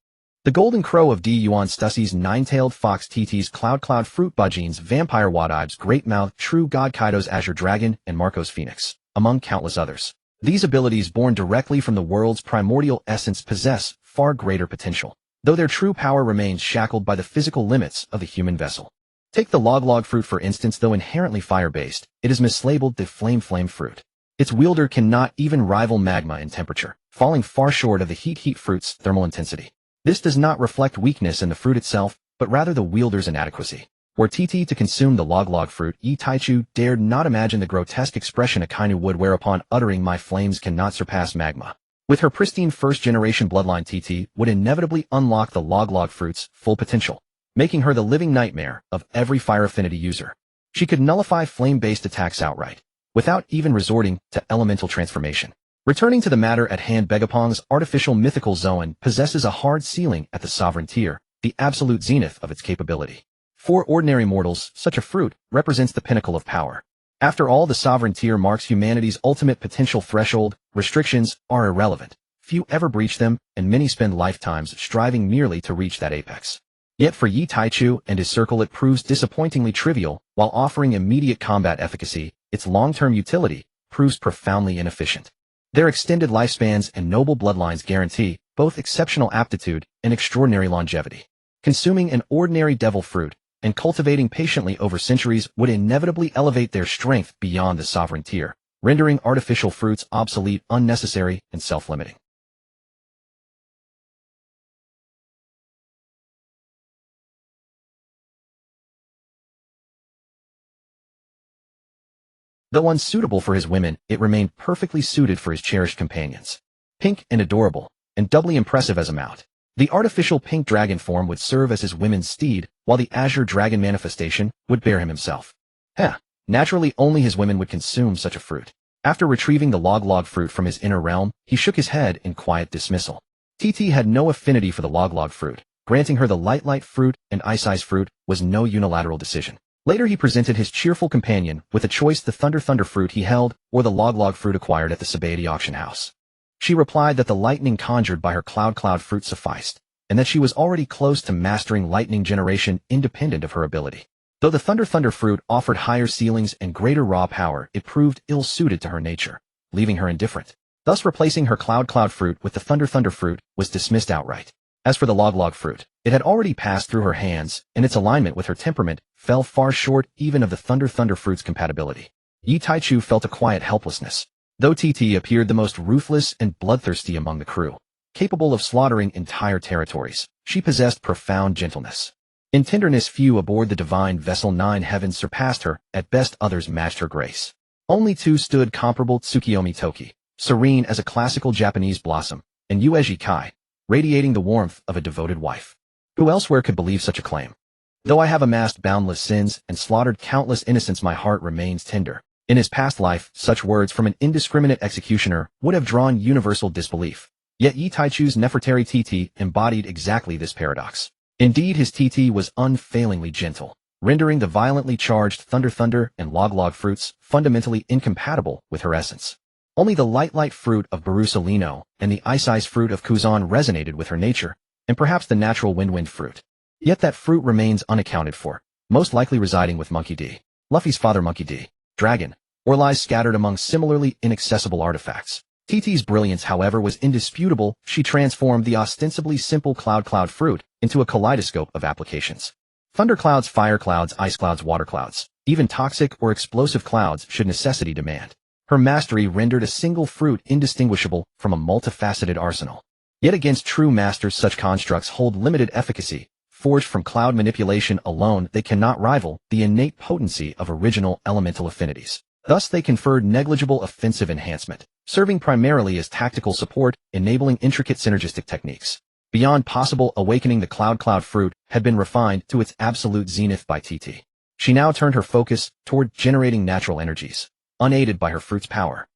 The Golden Crow of D. Yuan Stussy's Nine-Tailed Fox, TT's Cloud Fruit, Bajin's Vampire, Wadib's Great Mouth, True God, Kaido's Azure Dragon, and Marco's Phoenix, among countless others. These abilities, born directly from the world's primordial essence, possess far greater potential, though their true power remains shackled by the physical limits of the human vessel. Take the Log fruit for instance. Though inherently fire-based, it is mislabeled the Flame fruit. Its wielder cannot even rival magma in temperature, falling far short of the Heat fruit's thermal intensity. This does not reflect weakness in the fruit itself, but rather the wielder's inadequacy. Were TT to consume the log fruit, Yi Taichu dared not imagine the grotesque expression Akainu would wear upon uttering "my flames cannot surpass magma." With her pristine first-generation bloodline, TT would inevitably unlock the log fruit's full potential, making her the living nightmare of every fire affinity user. She could nullify flame-based attacks outright, without even resorting to elemental transformation. Returning to the matter at hand, Begapong's artificial mythical Zoan possesses a hard ceiling at the sovereign tier, the absolute zenith of its capability. For ordinary mortals, such a fruit represents the pinnacle of power. After all, the sovereign tier marks humanity's ultimate potential threshold. Restrictions are irrelevant. Few ever breach them, and many spend lifetimes striving merely to reach that apex. Yet for Yi Taichu and his circle it proves disappointingly trivial. While offering immediate combat efficacy, its long-term utility proves profoundly inefficient. Their extended lifespans and noble bloodlines guarantee both exceptional aptitude and extraordinary longevity. Consuming an ordinary devil fruit and cultivating patiently over centuries would inevitably elevate their strength beyond the sovereign tier, rendering artificial fruits obsolete, unnecessary, and self-limiting. Though unsuitable for his women, it remained perfectly suited for his cherished companions. Pink and adorable, and doubly impressive as a mount, the artificial pink dragon form would serve as his women's steed, while the azure dragon manifestation would bear him himself. Naturally only his women would consume such a fruit. After retrieving the log fruit from his inner realm, he shook his head in quiet dismissal. TT had no affinity for the log fruit. Granting her the light fruit and ice fruit was no unilateral decision. Later he presented his cheerful companion with a choice: the thunder fruit he held, or the log fruit acquired at the Sabaody auction house. She replied that the lightning conjured by her cloud fruit sufficed, and that she was already close to mastering lightning generation independent of her ability. Though the thunder fruit offered higher ceilings and greater raw power, it proved ill-suited to her nature, leaving her indifferent. Thus replacing her cloud fruit with the thunder fruit was dismissed outright. As for the log fruit, it had already passed through her hands, and its alignment with her temperament fell far short even of the thunder fruit's compatibility. Yi Taichu felt a quiet helplessness. Though TT appeared the most ruthless and bloodthirsty among the crew, capable of slaughtering entire territories, she possessed profound gentleness. In tenderness few aboard the divine vessel 9 heavens surpassed her, at best others matched her grace. Only two stood comparable: Tsukiyomi Toki, serene as a classical Japanese blossom, and Yueji Kai, radiating the warmth of a devoted wife. Who elsewhere could believe such a claim? Though I have amassed boundless sins and slaughtered countless innocents, my heart remains tender. In his past life, such words from an indiscriminate executioner would have drawn universal disbelief. Yet Yi Taichu's Nefertari TT embodied exactly this paradox. Indeed, his TT was unfailingly gentle, rendering the violently charged thunder and log fruits fundamentally incompatible with her essence. Only the light fruit of Barusalino and the ice fruit of Kuzan resonated with her nature, and perhaps the natural wind fruit. Yet that fruit remains unaccounted for, most likely residing with Monkey D, Luffy's father Monkey D, dragon, or lies scattered among similarly inaccessible artifacts. TT's brilliance, however, was indisputable. She transformed the ostensibly simple cloud fruit into a kaleidoscope of applications. Thunder clouds, fire clouds, ice clouds, water clouds, even toxic or explosive clouds should necessity demand. Her mastery rendered a single fruit indistinguishable from a multifaceted arsenal. Yet against true masters such constructs hold limited efficacy. Forged from cloud manipulation alone, they cannot rival the innate potency of original elemental affinities. Thus they conferred negligible offensive enhancement, serving primarily as tactical support, enabling intricate synergistic techniques. Beyond possible awakening, the cloud fruit had been refined to its absolute zenith by TT. She now turned her focus toward generating natural energies, unaided by her fruit's power.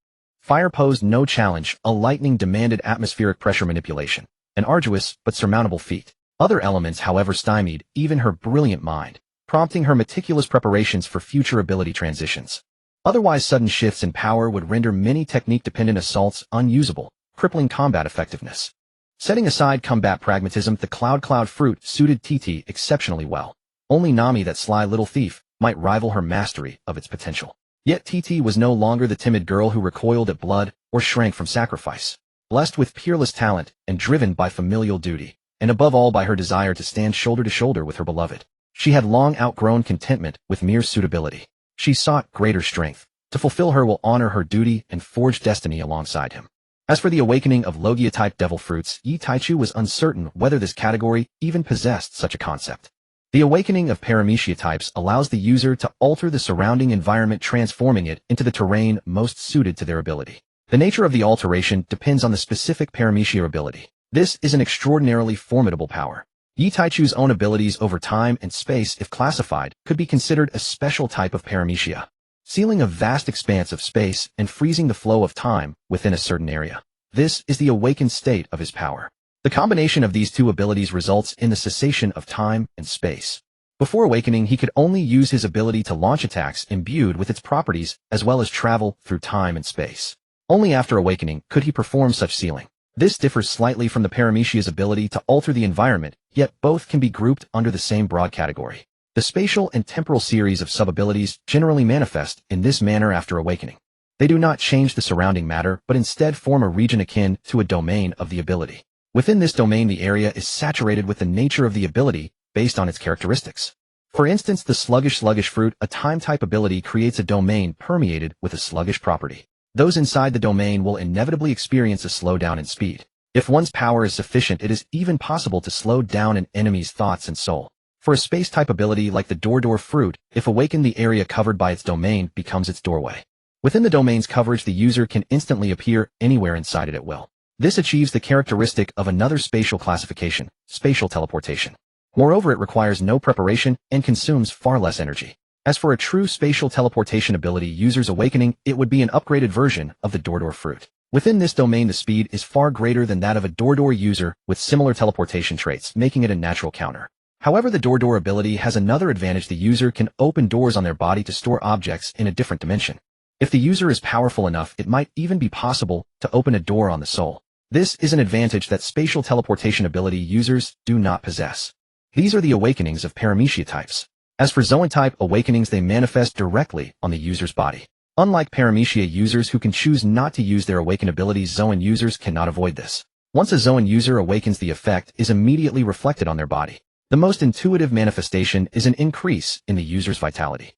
Fire posed no challenge, a lightning demanded atmospheric pressure manipulation, an arduous but surmountable feat. Other elements, however, stymied even her brilliant mind, prompting her meticulous preparations for future ability transitions. Otherwise, sudden shifts in power would render many technique-dependent assaults unusable, crippling combat effectiveness. Setting aside combat pragmatism, the cloud fruit suited TT exceptionally well. Only Nami, that sly little thief, might rival her mastery of its potential. Yet TT was no longer the timid girl who recoiled at blood or shrank from sacrifice. Blessed with peerless talent and driven by familial duty, and above all by her desire to stand shoulder to shoulder with her beloved, she had long outgrown contentment with mere suitability. She sought greater strength. To fulfill her will honor her duty and forge destiny alongside him. As for the awakening of Logia-type devil fruits, Yi Taichu was uncertain whether this category even possessed such a concept. The awakening of paramecia types allows the user to alter the surrounding environment, transforming it into the terrain most suited to their ability. The nature of the alteration depends on the specific paramecia ability. This is an extraordinarily formidable power. Yi Taichu's own abilities over time and space, if classified, could be considered a special type of paramecia, sealing a vast expanse of space and freezing the flow of time within a certain area. This is the awakened state of his power. The combination of these two abilities results in the cessation of time and space. Before awakening, he could only use his ability to launch attacks imbued with its properties as well as travel through time and space. Only after awakening could he perform such sealing. This differs slightly from the paramecia's ability to alter the environment, yet both can be grouped under the same broad category. The spatial and temporal series of sub-abilities generally manifest in this manner after awakening. They do not change the surrounding matter, but instead form a region akin to a domain of the ability. Within this domain, the area is saturated with the nature of the ability based on its characteristics. For instance, the sluggish fruit, a time-type ability, creates a domain permeated with a sluggish property. Those inside the domain will inevitably experience a slowdown in speed. If one's power is sufficient, it is even possible to slow down an enemy's thoughts and soul. For a space-type ability like the door fruit, if awakened, the area covered by its domain becomes its doorway. Within the domain's coverage, the user can instantly appear anywhere inside it at will. This achieves the characteristic of another spatial classification, spatial teleportation. Moreover, it requires no preparation and consumes far less energy. As for a true spatial teleportation ability, user's awakening, it would be an upgraded version of the door fruit. Within this domain, the speed is far greater than that of a door user with similar teleportation traits, making it a natural counter. However, the door ability has another advantage: the user can open doors on their body to store objects in a different dimension. If the user is powerful enough, it might even be possible to open a door on the soul. This is an advantage that spatial teleportation ability users do not possess. These are the awakenings of paramecia types. As for Zoan type awakenings, they manifest directly on the user's body. Unlike paramecia users who can choose not to use their awakened abilities, Zoan users cannot avoid this. Once a Zoan user awakens, the effect is immediately reflected on their body. The most intuitive manifestation is an increase in the user's vitality.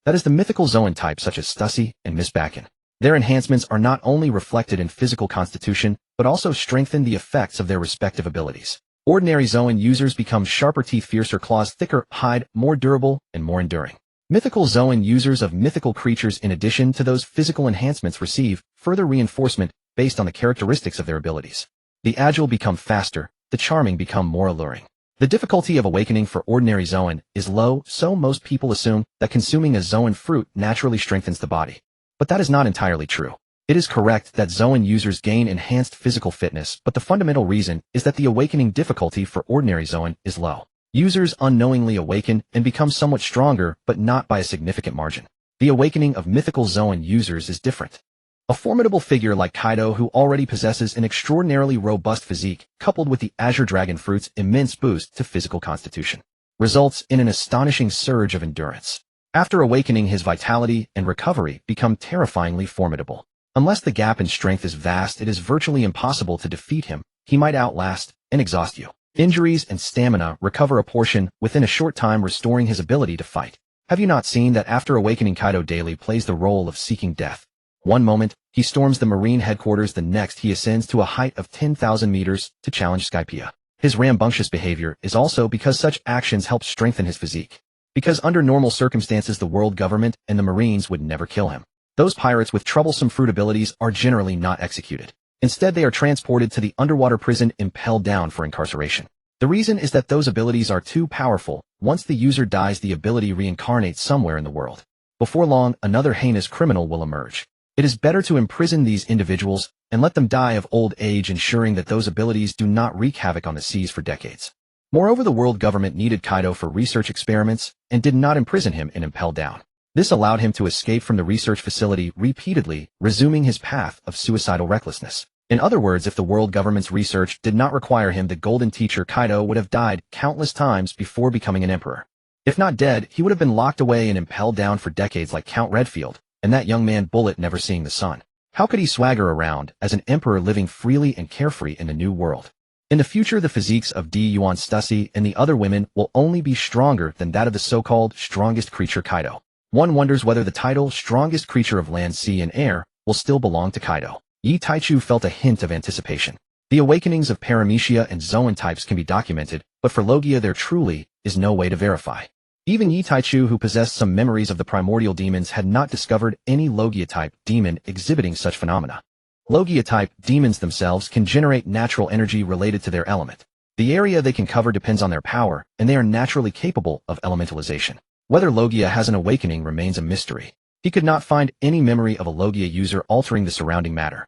That is the mythical Zoan type such as Stussy and Miss Bakken. Their enhancements are not only reflected in physical constitution, but also strengthen the effects of their respective abilities. Ordinary Zoan users become sharper teeth, fiercer claws, thicker hide, more durable, and more enduring. Mythical Zoan users of mythical creatures, in addition to those physical enhancements, receive further reinforcement based on the characteristics of their abilities. The agile become faster, the charming become more alluring. The difficulty of awakening for ordinary Zoan is low, so most people assume that consuming a Zoan fruit naturally strengthens the body. But that is not entirely true. It is correct that Zoan users gain enhanced physical fitness, but the fundamental reason is that the awakening difficulty for ordinary Zoan is low. Users unknowingly awaken and become somewhat stronger, but not by a significant margin. The awakening of mythical Zoan users is different. A formidable figure like Kaido, who already possesses an extraordinarily robust physique, coupled with the Azure Dragon Fruit's immense boost to physical constitution, results in an astonishing surge of endurance. After awakening, his vitality and recovery become terrifyingly formidable. Unless the gap in strength is vast, it is virtually impossible to defeat him. He might outlast and exhaust you. Injuries and stamina recover a portion within a short time, restoring his ability to fight. Have you not seen that after awakening, Kaido daily plays the role of seeking death? One moment, he storms the Marine headquarters, the next he ascends to a height of 10,000 meters to challenge Skypiea. His rambunctious behavior is also because such actions help strengthen his physique. Because under normal circumstances, the world government and the Marines would never kill him. Those pirates with troublesome fruit abilities are generally not executed. Instead, they are transported to the underwater prison, impelled down for incarceration. The reason is that those abilities are too powerful. Once the user dies, the ability reincarnates somewhere in the world. Before long, another heinous criminal will emerge. It is better to imprison these individuals and let them die of old age, ensuring that those abilities do not wreak havoc on the seas for decades. Moreover, the world government needed Kaido for research experiments and did not imprison him and impel down. This allowed him to escape from the research facility repeatedly, resuming his path of suicidal recklessness. In other words, if the world government's research did not require him, the Golden Teacher Kaido would have died countless times before becoming an emperor. If not dead, he would have been locked away and impelled down for decades like Count Redfield, and that young man Bullet never seeing the sun. How could he swagger around as an emperor, living freely and carefree in the new world? In the future, the physiques of Gion, Stussy, and the other women will only be stronger than that of the so-called strongest creature Kaido. One wonders whether the title, strongest creature of land, sea, and air, will still belong to Kaido. Yi Taichu felt a hint of anticipation. The awakenings of Paramecia and Zoan types can be documented, but for Logia there truly is no way to verify. Even Yi Taichu, who possessed some memories of the primordial demons, had not discovered any Logia-type demon exhibiting such phenomena. Logia-type demons themselves can generate natural energy related to their element. The area they can cover depends on their power, and they are naturally capable of elementalization. Whether Logia has an awakening remains a mystery. He could not find any memory of a Logia user altering the surrounding matter.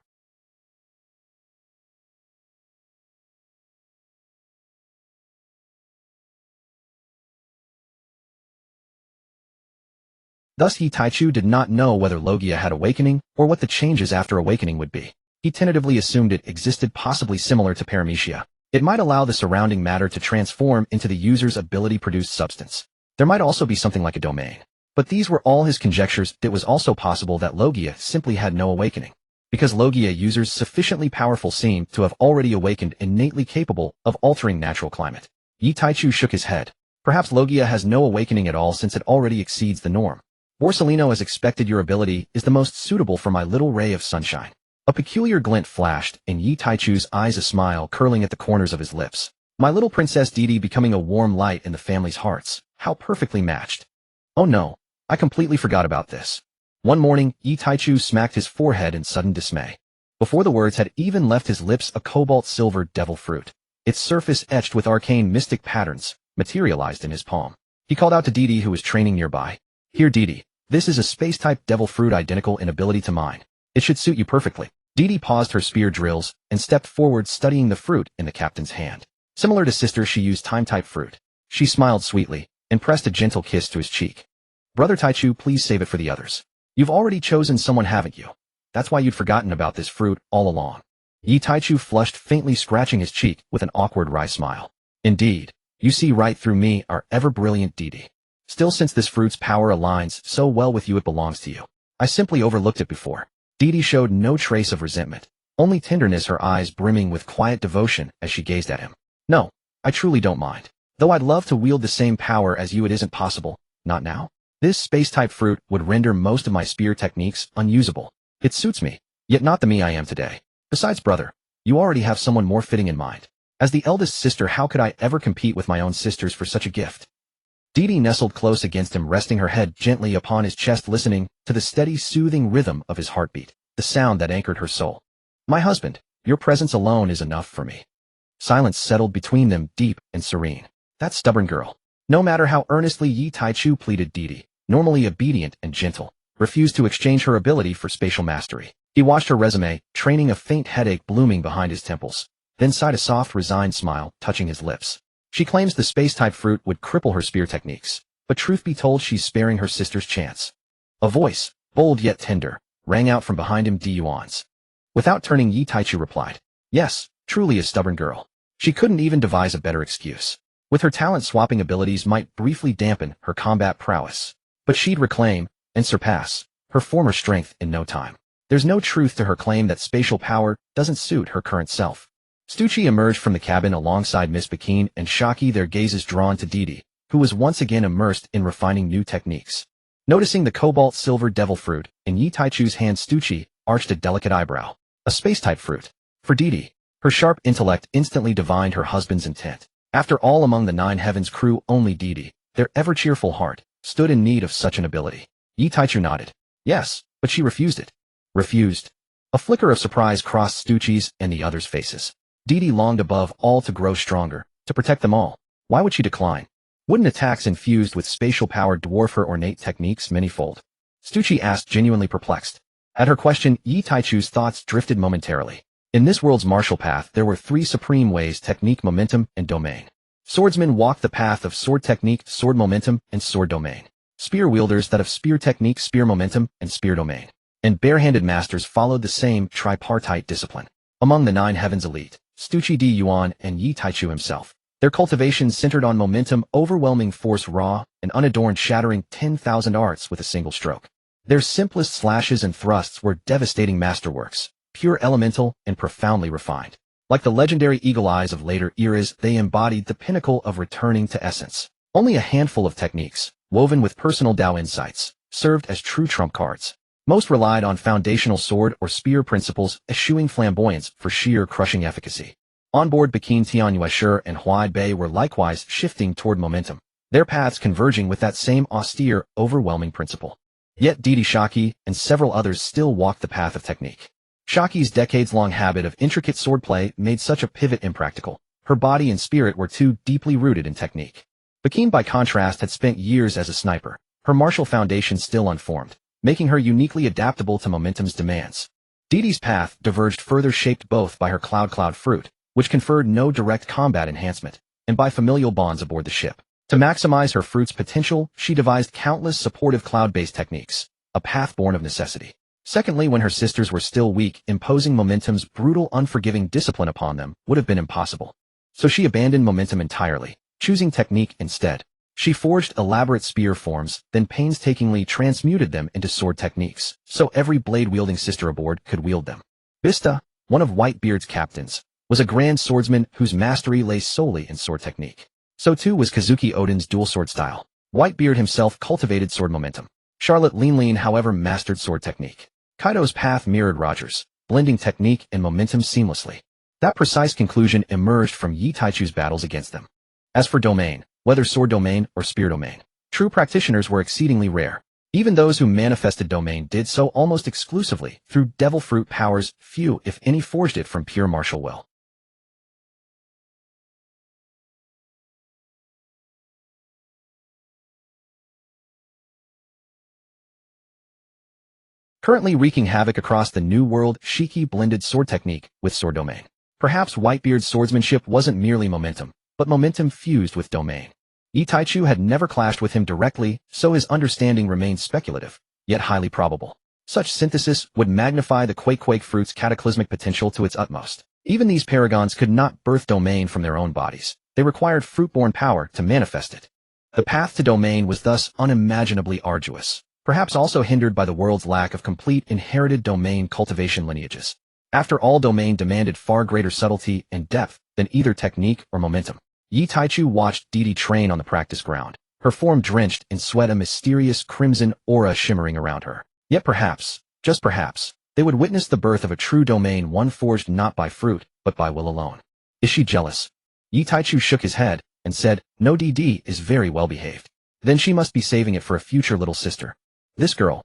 Thus Yi Taichu did not know whether Logia had awakening, or what the changes after awakening would be. He tentatively assumed it existed, possibly similar to Paramecia. It might allow the surrounding matter to transform into the user's ability-produced substance. There might also be something like a domain. But these were all his conjectures. It was also possible that Logia simply had no awakening, because Logia users sufficiently powerful seem to have already awakened, innately capable of altering natural climate. Yi Taichu shook his head. Perhaps Logia has no awakening at all, since it already exceeds the norm. Borsellino, as expected, your ability is the most suitable for my little ray of sunshine. A peculiar glint flashed in Yi Taichu's eyes, a smile curling at the corners of his lips. My little Princess Didi becoming a warm light in the family's hearts. How perfectly matched. Oh no, I completely forgot about this. One morning, Yi Taichu smacked his forehead in sudden dismay. Before the words had even left his lips, a cobalt-silver devil fruit, its surface etched with arcane mystic patterns, materialized in his palm. He called out to Didi, who was training nearby. Here, Didi. This is a space-type devil fruit identical in ability to mine. It should suit you perfectly. Didi paused her spear drills and stepped forward, studying the fruit in the captain's hand. Similar to sister, she used time-type fruit. She smiled sweetly and pressed a gentle kiss to his cheek. Brother Taichu, please save it for the others. You've already chosen someone, haven't you? That's why you'd forgotten about this fruit all along. Yi Taichu flushed, faintly scratching his cheek with an awkward wry smile. Indeed, you see right through me, our ever-brilliant Didi. Still, since this fruit's power aligns so well with you, it belongs to you. I simply overlooked it before. Didi showed no trace of resentment, only tenderness, her eyes brimming with quiet devotion as she gazed at him. No, I truly don't mind. Though I'd love to wield the same power as you, it isn't possible. Not now. This space-type fruit would render most of my spear techniques unusable. It suits me, yet not the me I am today. Besides, brother, you already have someone more fitting in mind. As the eldest sister, how could I ever compete with my own sisters for such a gift? Didi nestled close against him, resting her head gently upon his chest, listening to the steady, soothing rhythm of his heartbeat, the sound that anchored her soul. My husband, your presence alone is enough for me. Silence settled between them, deep and serene. That stubborn girl. No matter how earnestly Yi Taichu pleaded, Didi, normally obedient and gentle, refused to exchange her ability for spatial mastery. He watched her resume, training a faint headache blooming behind his temples, then sighed, a soft, resigned smile touching his lips. She claims the space-type fruit would cripple her spear techniques, but truth be told, she's sparing her sister's chance. A voice, bold yet tender, rang out from behind him. Yuan's. Without turning, Yi Taichu replied, yes, truly a stubborn girl. She couldn't even devise a better excuse. With her talent-swapping abilities might briefly dampen her combat prowess, but she'd reclaim and surpass her former strength in no time. There's no truth to her claim that spatial power doesn't suit her current self. Stucci emerged from the cabin alongside Miss Bikini and Shocky, their gazes drawn to Didi, who was once again immersed in refining new techniques. Noticing the cobalt-silver devil fruit in Yi Taichu's hand, Stucci arched a delicate eyebrow. A space-type fruit. For Didi, her sharp intellect instantly divined her husband's intent. After all, among the Nine Heavens crew, only Didi, their ever-cheerful heart, stood in need of such an ability. Yi Taichu nodded. Yes, but she refused it. Refused. A flicker of surprise crossed Stucci's and the others' faces. Didi longed above all to grow stronger, to protect them all. Why would she decline? Wouldn't attacks infused with spatial power dwarf her ornate techniques manyfold? Stucci asked, genuinely perplexed. At her question, Yi Taichu's thoughts drifted momentarily. In this world's martial path, there were three supreme ways: technique, momentum, and domain. Swordsmen walked the path of sword technique, sword momentum, and sword domain. Spear wielders that of spear technique, spear momentum, and spear domain. And barehanded masters followed the same tripartite discipline. Among the Nine Heavens elite, Stucci D. Yuan and Yi Taichu himself, their cultivation centered on momentum, overwhelming force, raw and unadorned, shattering 10,000 arts with a single stroke. Their simplest slashes and thrusts were devastating masterworks, pure elemental and profoundly refined. Like the legendary eagle eyes of later eras, they embodied the pinnacle of returning to essence. Only a handful of techniques, woven with personal Tao insights, served as true trump cards. Most relied on foundational sword or spear principles, eschewing flamboyance for sheer crushing efficacy. Onboard Bakin Tianyueshur and Huai Bei were likewise shifting toward momentum, their paths converging with that same austere, overwhelming principle. Yet Didi Shaki and several others still walked the path of technique. Shaki's decades-long habit of intricate swordplay made such a pivot impractical. Her body and spirit were too deeply rooted in technique. Bakin, by contrast, had spent years as a sniper, her martial foundation still unformed, making her uniquely adaptable to momentum's demands. Didi's path diverged further, shaped both by her cloud fruit, which conferred no direct combat enhancement, and by familial bonds aboard the ship. To maximize her fruit's potential, she devised countless supportive cloud-based techniques, a path born of necessity. Secondly, when her sisters were still weak, imposing momentum's brutal, unforgiving discipline upon them would have been impossible. So she abandoned momentum entirely, choosing technique instead. She forged elaborate spear forms, then painstakingly transmuted them into sword techniques, so every blade-wielding sister aboard could wield them. Bista, one of Whitebeard's captains, was a grand swordsman whose mastery lay solely in sword technique. So too was Kazuki Odin's dual sword style. Whitebeard himself cultivated sword momentum. Charlotte Lean, however, mastered sword technique. Kaido's path mirrored Roger's, blending technique and momentum seamlessly. That precise conclusion emerged from Yi Taichu's battles against them. As for domain, whether sword domain or spear domain, true practitioners were exceedingly rare. Even those who manifested domain did so almost exclusively through devil fruit powers. Few, if any, forged it from pure martial will. Currently wreaking havoc across the New World, Shiki blended sword technique with sword domain. Perhaps Whitebeard's swordsmanship wasn't merely momentum, but momentum fused with domain. Yi Taichu had never clashed with him directly, so his understanding remained speculative, yet highly probable. Such synthesis would magnify the Quake fruit's cataclysmic potential to its utmost. Even these paragons could not birth domain from their own bodies. They required fruit-born power to manifest it. The path to domain was thus unimaginably arduous, perhaps also hindered by the world's lack of complete inherited domain cultivation lineages. After all, domain demanded far greater subtlety and depth than either technique or momentum. Yi Taichu watched Didi train on the practice ground, her form drenched in sweat, a mysterious crimson aura shimmering around her. Yet perhaps, just perhaps, they would witness the birth of a true domain, one forged not by fruit, but by will alone. Is she jealous? Yi Taichu shook his head and said, no, Didi is very well behaved. Then she must be saving it for a future little sister. This girl.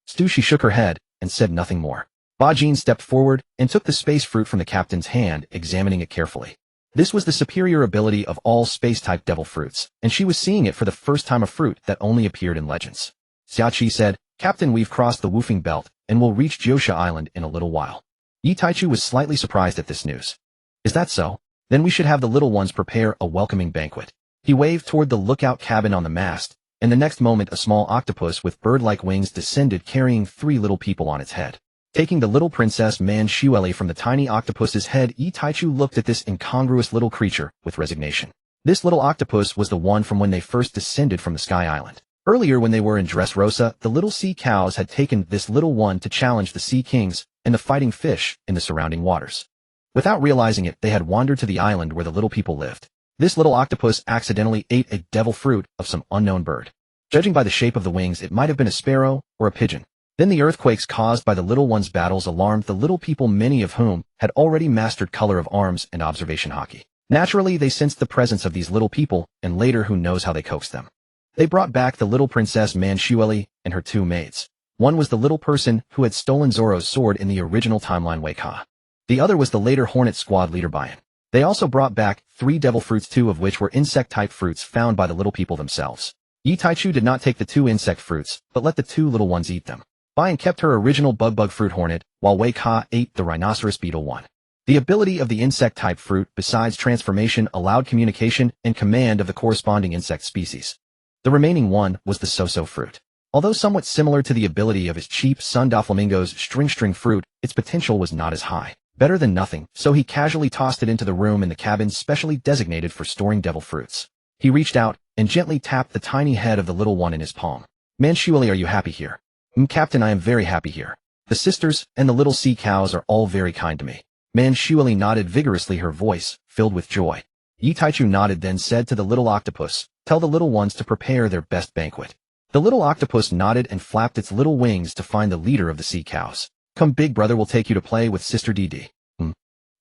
She shook her head and said nothing more. Bajin stepped forward and took the space fruit from the captain's hand, examining it carefully. This was the superior ability of all space-type devil fruits, and she was seeing it for the first time, a fruit that only appeared in legends. Xiachi said, Captain, we've crossed the Woofing Belt, and will reach Jiosha Island in a little while. Yi Taichu was slightly surprised at this news. Is that so? Then we should have the little ones prepare a welcoming banquet. He waved toward the lookout cabin on the mast, and the next moment a small octopus with bird-like wings descended, carrying 3 little people on its head. Taking the little princess Man Shueli from the tiny octopus's head, Yi Taichu looked at this incongruous little creature with resignation. This little octopus was the one from when they first descended from the Sky Island. Earlier, when they were in Dressrosa, the little sea cows had taken this little one to challenge the sea kings and the fighting fish in the surrounding waters. Without realizing it, they had wandered to the island where the little people lived. This little octopus accidentally ate a devil fruit of some unknown bird. Judging by the shape of the wings, it might have been a sparrow or a pigeon. Then the earthquakes caused by the little one's battles alarmed the little people, many of whom had already mastered color of arms and observation hockey. Naturally, they sensed the presence of these little people, and later who knows how they coaxed them. They brought back the little princess Man Shueli and her 2 maids. One was the little person who had stolen Zoro's sword in the original timeline Weika. The other was the later Hornet Squad leader Bian. They also brought back 3 devil fruits, 2 of which were insect-type fruits found by the little people themselves. Yi Taichu did not take the 2 insect fruits, but let the 2 little ones eat them. Bian kept her original bug fruit Hornet, while Wei Ka ate the rhinoceros beetle one. The ability of the insect-type fruit, besides transformation, allowed communication and command of the corresponding insect species. The remaining one was the so-so fruit. Although somewhat similar to the ability of his cheap son Doflamingo's string fruit, its potential was not as high. Better than nothing, so he casually tossed it into the room in the cabin specially designated for storing devil fruits. He reached out and gently tapped the tiny head of the little one in his palm. Man Shueli, are you happy here? Captain, I am very happy here. The sisters and the little sea cows are all very kind to me. Man Shueli nodded vigorously, her voice filled with joy. Yi Taichu nodded, then said to the little octopus, tell the little ones to prepare their best banquet. The little octopus nodded and flapped its little wings to find the leader of the sea cows. Come, big brother will take you to play with Sister Dee.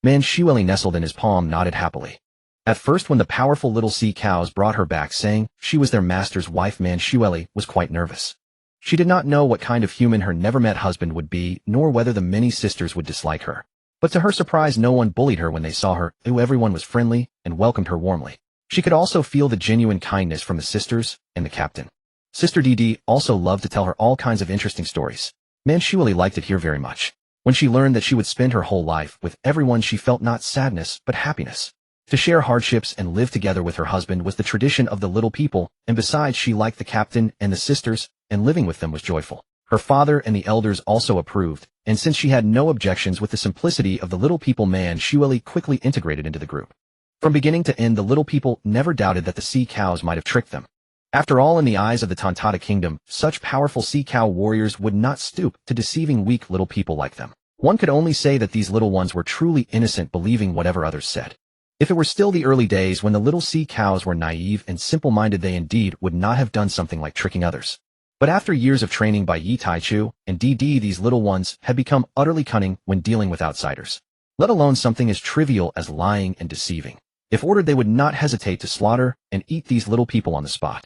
Manchueli nestled in his palm nodded happily. At first, when the powerful little sea cows brought her back saying she was their master's wife, Manchueli was quite nervous. She did not know what kind of human her never-met husband would be, nor whether the many sisters would dislike her. But to her surprise, no one bullied her when they saw her. Everyone was friendly and welcomed her warmly. She could also feel the genuine kindness from the sisters and the captain. Sister Dee also loved to tell her all kinds of interesting stories. Manchueli liked it here very much. When she learned that she would spend her whole life with everyone, she felt not sadness but happiness. To share hardships and live together with her husband was the tradition of the little people, and besides she liked the captain and the sisters, and living with them was joyful. Her father and the elders also approved, and since she had no objections with the simplicity of the little people, Manchueli quickly integrated into the group. From beginning to end, the little people never doubted that the sea cows might have tricked them. After all, in the eyes of the Tontata kingdom, such powerful sea cow warriors would not stoop to deceiving weak little people like them. One could only say that these little ones were truly innocent, believing whatever others said. If it were still the early days when the little sea cows were naive and simple-minded, they indeed would not have done something like tricking others. But after years of training by Yi Taichu and Dee, these little ones had become utterly cunning when dealing with outsiders. Let alone something as trivial as lying and deceiving. If ordered, they would not hesitate to slaughter and eat these little people on the spot.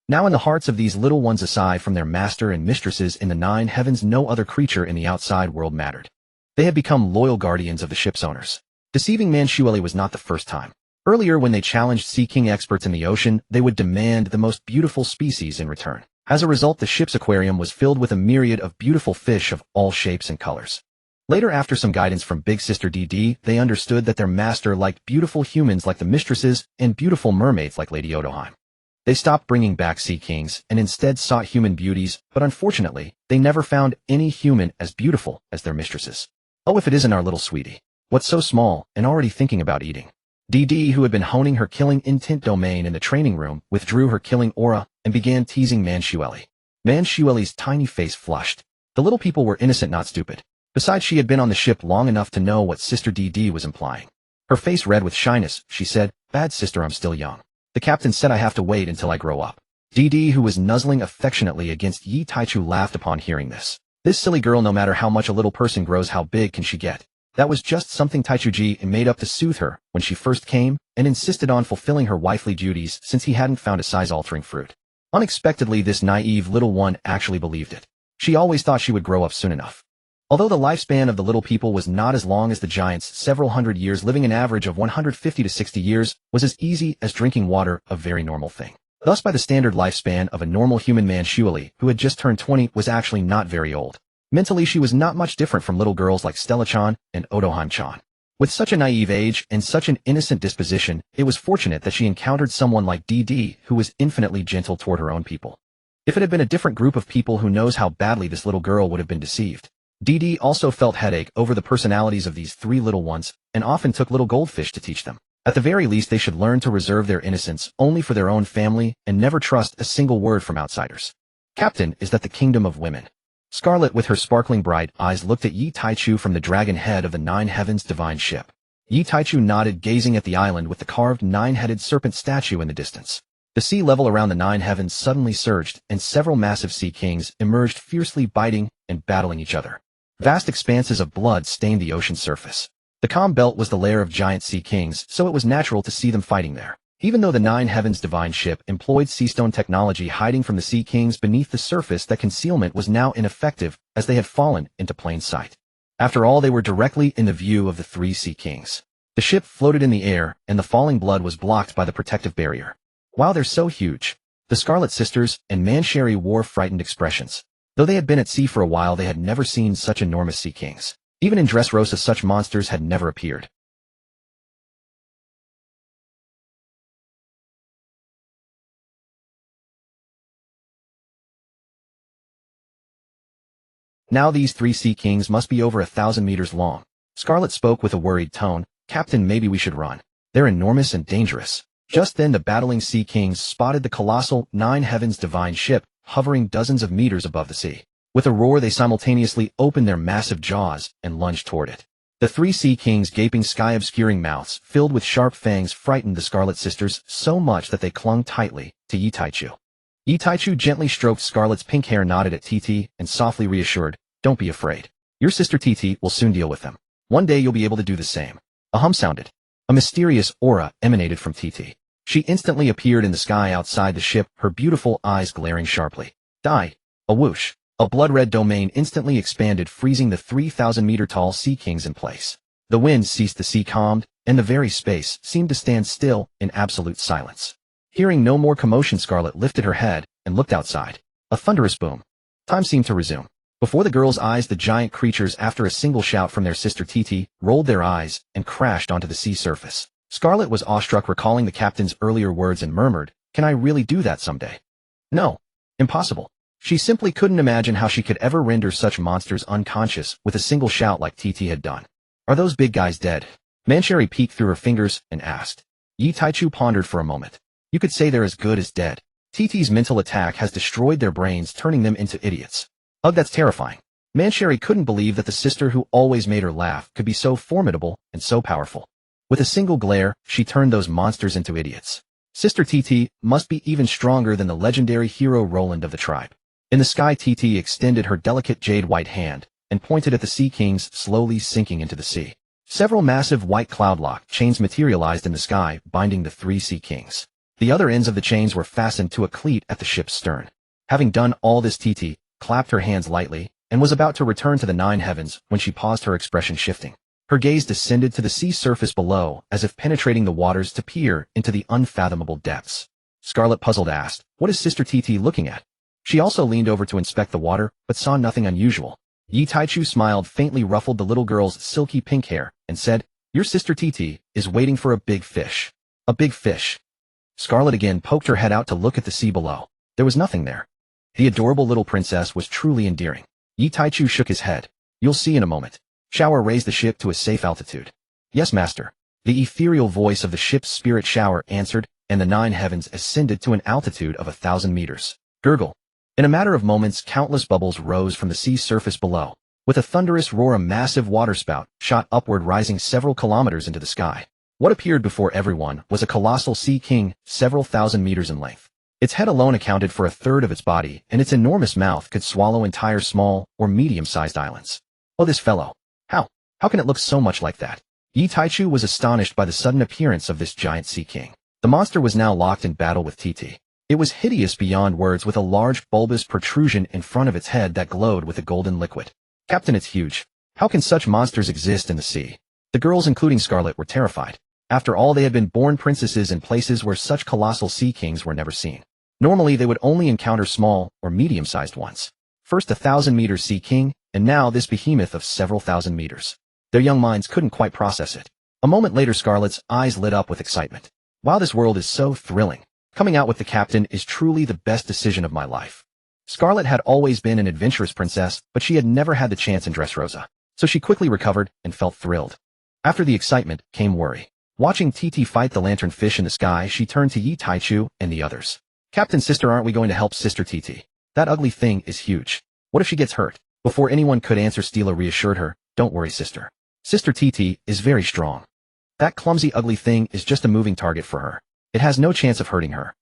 Now in the hearts of these little ones, aside from their master and mistresses in the 9 heavens, no other creature in the outside world mattered. They had become loyal guardians of the ship's owners. Deceiving Manchueli was not the first time. Earlier, when they challenged Sea King experts in the ocean, they would demand the most beautiful species in return. As a result, the ship's aquarium was filled with a myriad of beautiful fish of all shapes and colors. Later, after some guidance from Big Sister Dee, they understood that their master liked beautiful humans like the mistresses and beautiful mermaids like Lady Odoheim. They stopped bringing back sea kings and instead sought human beauties, but unfortunately, they never found any human as beautiful as their mistresses. Oh, if it isn't our little sweetie. What's so small and already thinking about eating? Dee, who had been honing her killing intent domain in the training room, withdrew her killing aura and began teasing Manchueli. Manchueli's tiny face flushed. The little people were innocent, not stupid. Besides, she had been on the ship long enough to know what Sister Dee was implying. Her face red with shyness, she said, "Bad sister, I'm still young. The captain said I have to wait until I grow up." Dee, who was nuzzling affectionately against Yi Taichu, laughed upon hearing this. This silly girl, no matter how much a little person grows, how big can she get? That was just something Taichuji made up to soothe her when she first came, and insisted on fulfilling her wifely duties since he hadn't found a size-altering fruit. Unexpectedly, this naive little one actually believed it. She always thought she would grow up soon enough. Although the lifespan of the little people was not as long as the giants, several hundred years, living an average of 150 to 60 years, was as easy as drinking water, a very normal thing. Thus, by the standard lifespan of a normal human, Manchueli, who had just turned 20, was actually not very old. Mentally, she was not much different from little girls like Stella-chan and Odoheim-chan. With such a naive age and such an innocent disposition, it was fortunate that she encountered someone like Dee, who was infinitely gentle toward her own people. If it had been a different group of people, who knows how badly this little girl would have been deceived. Dee also felt headache over the personalities of these 3 little ones, and often took little goldfish to teach them. At the very least, they should learn to reserve their innocence only for their own family and never trust a single word from outsiders. Captain, is that the kingdom of women? Scarlet, with her sparkling bright eyes, looked at Yi Taichu from the dragon head of the 9 heavens divine ship. Yi Taichu nodded, gazing at the island with the carved 9-headed serpent statue in the distance. The sea level around the 9 heavens suddenly surged, and several massive sea kings emerged, fiercely biting and battling each other. Vast expanses of blood stained the ocean surface. The calm belt was the lair of giant sea kings, so it was natural to see them fighting there. Even though the 9 heavens divine ship employed seastone technology hiding from the sea kings beneath the surface, that concealment was now ineffective, as they had fallen into plain sight. After all, they were directly in the view of the 3 sea kings. The ship floated in the air, and the falling blood was blocked by the protective barrier. Wow, they're so huge. The Scarlet Sisters and Manchueli wore frightened expressions. Though they had been at sea for a while, they had never seen such enormous sea kings. Even in Dressrosa, such monsters had never appeared. Now these 3 sea kings must be over 1,000 meters long. Scarlet spoke with a worried tone. "Captain, maybe we should run. They're enormous and dangerous." Just then the battling sea kings spotted the colossal 9 heavens divine ship, hovering dozens of meters above the sea. With a roar, they simultaneously opened their massive jaws and lunged toward it. The 3 sea kings' gaping, sky-obscuring mouths, filled with sharp fangs, frightened the Scarlet Sisters so much that they clung tightly to Yi Taichu. Yi Taichu gently stroked Scarlet's pink hair, nodded at TT, and softly reassured, "Don't be afraid. Your sister TT will soon deal with them. One day you'll be able to do the same." A hum sounded. A mysterious aura emanated from TT. She instantly appeared in the sky outside the ship, her beautiful eyes glaring sharply. Die. A whoosh. A blood-red domain instantly expanded, freezing the 3,000-meter-tall Sea Kings in place. The wind ceased, the sea calmed, and the very space seemed to stand still in absolute silence. Hearing no more commotion, Scarlet lifted her head and looked outside. A thunderous boom. Time seemed to resume. Before the girls' eyes, the giant creatures, after a single shout from their sister TT, rolled their eyes and crashed onto the sea surface. Scarlet was awestruck, recalling the captain's earlier words, and murmured, "Can I really do that someday?" No. Impossible. She simply couldn't imagine how she could ever render such monsters unconscious with a single shout like TT had done. "Are those big guys dead?" Mancherry peeked through her fingers and asked. Yi Taichu pondered for a moment. "You could say they're as good as dead. TT's mental attack has destroyed their brains, turning them into idiots." "Ugh, that's terrifying." Mancherry couldn't believe that the sister who always made her laugh could be so formidable and so powerful. With a single glare, she turned those monsters into idiots. Sister TT must be even stronger than the legendary hero Roland of the tribe. In the sky, TT extended her delicate jade-white hand and pointed at the Sea Kings slowly sinking into the sea. Several massive white cloud-lock chains materialized in the sky, binding the 3 Sea Kings. The other ends of the chains were fastened to a cleat at the ship's stern. Having done all this, TT clapped her hands lightly and was about to return to the 9 heavens when she paused, her expression shifting. Her gaze descended to the sea surface below, as if penetrating the waters to peer into the unfathomable depths. Scarlet, puzzled, asked, "What is Sister TT looking at?" She also leaned over to inspect the water, but saw nothing unusual. Yi Taichu smiled faintly, ruffled the little girl's silky pink hair, and said, "Your sister TT is waiting for a big fish." "A big fish?" Scarlet again poked her head out to look at the sea below. There was nothing there. The adorable little princess was truly endearing. Yi Taichu shook his head. "You'll see in a moment." Shower raised the ship to a safe altitude. "Yes, master." The ethereal voice of the ship's spirit Shower answered, and the 9 heavens ascended to an altitude of 1,000 meters. Gurgle. In a matter of moments, countless bubbles rose from the sea surface below. With a thunderous roar, a massive waterspout shot upward, rising several kilometers into the sky. What appeared before everyone was a colossal Sea King, several thousand meters in length. Its head alone accounted for a third of its body, and its enormous mouth could swallow entire small or medium-sized islands. "Oh, this fellow. How can it look so much like that?" Yi Taichu was astonished by the sudden appearance of this giant Sea King. The monster was now locked in battle with TT. It was hideous beyond words, with a large bulbous protrusion in front of its head that glowed with a golden liquid. "Captain, it's huge. How can such monsters exist in the sea?" The girls, including Scarlet, were terrified. After all, they had been born princesses in places where such colossal Sea Kings were never seen. Normally, they would only encounter small or medium-sized ones. First a 1,000-meter Sea King, and now this behemoth of several thousand meters. Their young minds couldn't quite process it. A moment later, Scarlet's eyes lit up with excitement. "Wow, this world is so thrilling. Coming out with the captain is truly the best decision of my life." Scarlet had always been an adventurous princess, but she had never had the chance in Dressrosa. So she quickly recovered and felt thrilled. After the excitement came worry. Watching TT fight the lanternfish in the sky, she turned to Yi Taichu and the others. "Captain, sister, aren't we going to help Sister TT? That ugly thing is huge. What if she gets hurt?" Before anyone could answer, Stila reassured her, "Don't worry, sister. Sister TT is very strong. That clumsy, ugly thing is just a moving target for her. It has no chance of hurting her."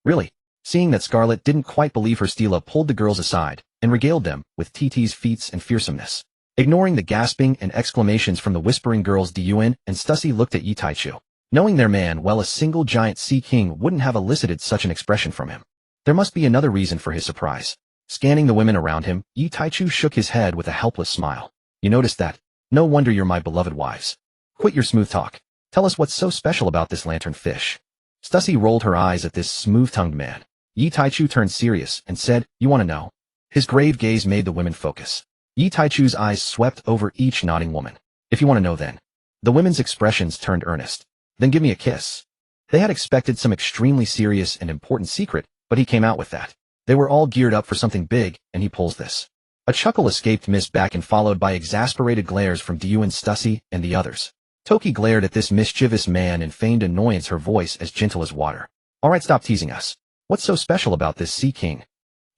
"Really?" Seeing that Scarlet didn't quite believe her, Stila pulled the girls aside and regaled them with TT's feats and fearsomeness. Ignoring the gasping and exclamations from the whispering girls, Gion and Stussy looked at Yi Taichu. Knowing their man well, a single giant Sea King wouldn't have elicited such an expression from him. There must be another reason for his surprise. Scanning the women around him, Yi Taichu shook his head with a helpless smile. "You noticed that? No wonder you're my beloved wives. Quit your smooth talk. Tell us what's so special about this lanternfish." Stussy rolled her eyes at this smooth-tongued man. Yi Taichu turned serious and said, "You want to know?" His grave gaze made the women focus. Yi Taichu's eyes swept over each nodding woman. "If you want to know, then." The women's expressions turned earnest. "Then give me a kiss." They had expected some extremely serious and important secret, but he came out with that. They were all geared up for something big, and he pulls this. A chuckle escaped Miss Back, and followed by exasperated glares from Gion, Stussy, and the others. Toki glared at this mischievous man and feigned annoyance, her voice as gentle as water. "All right, stop teasing us. What's so special about this Sea King?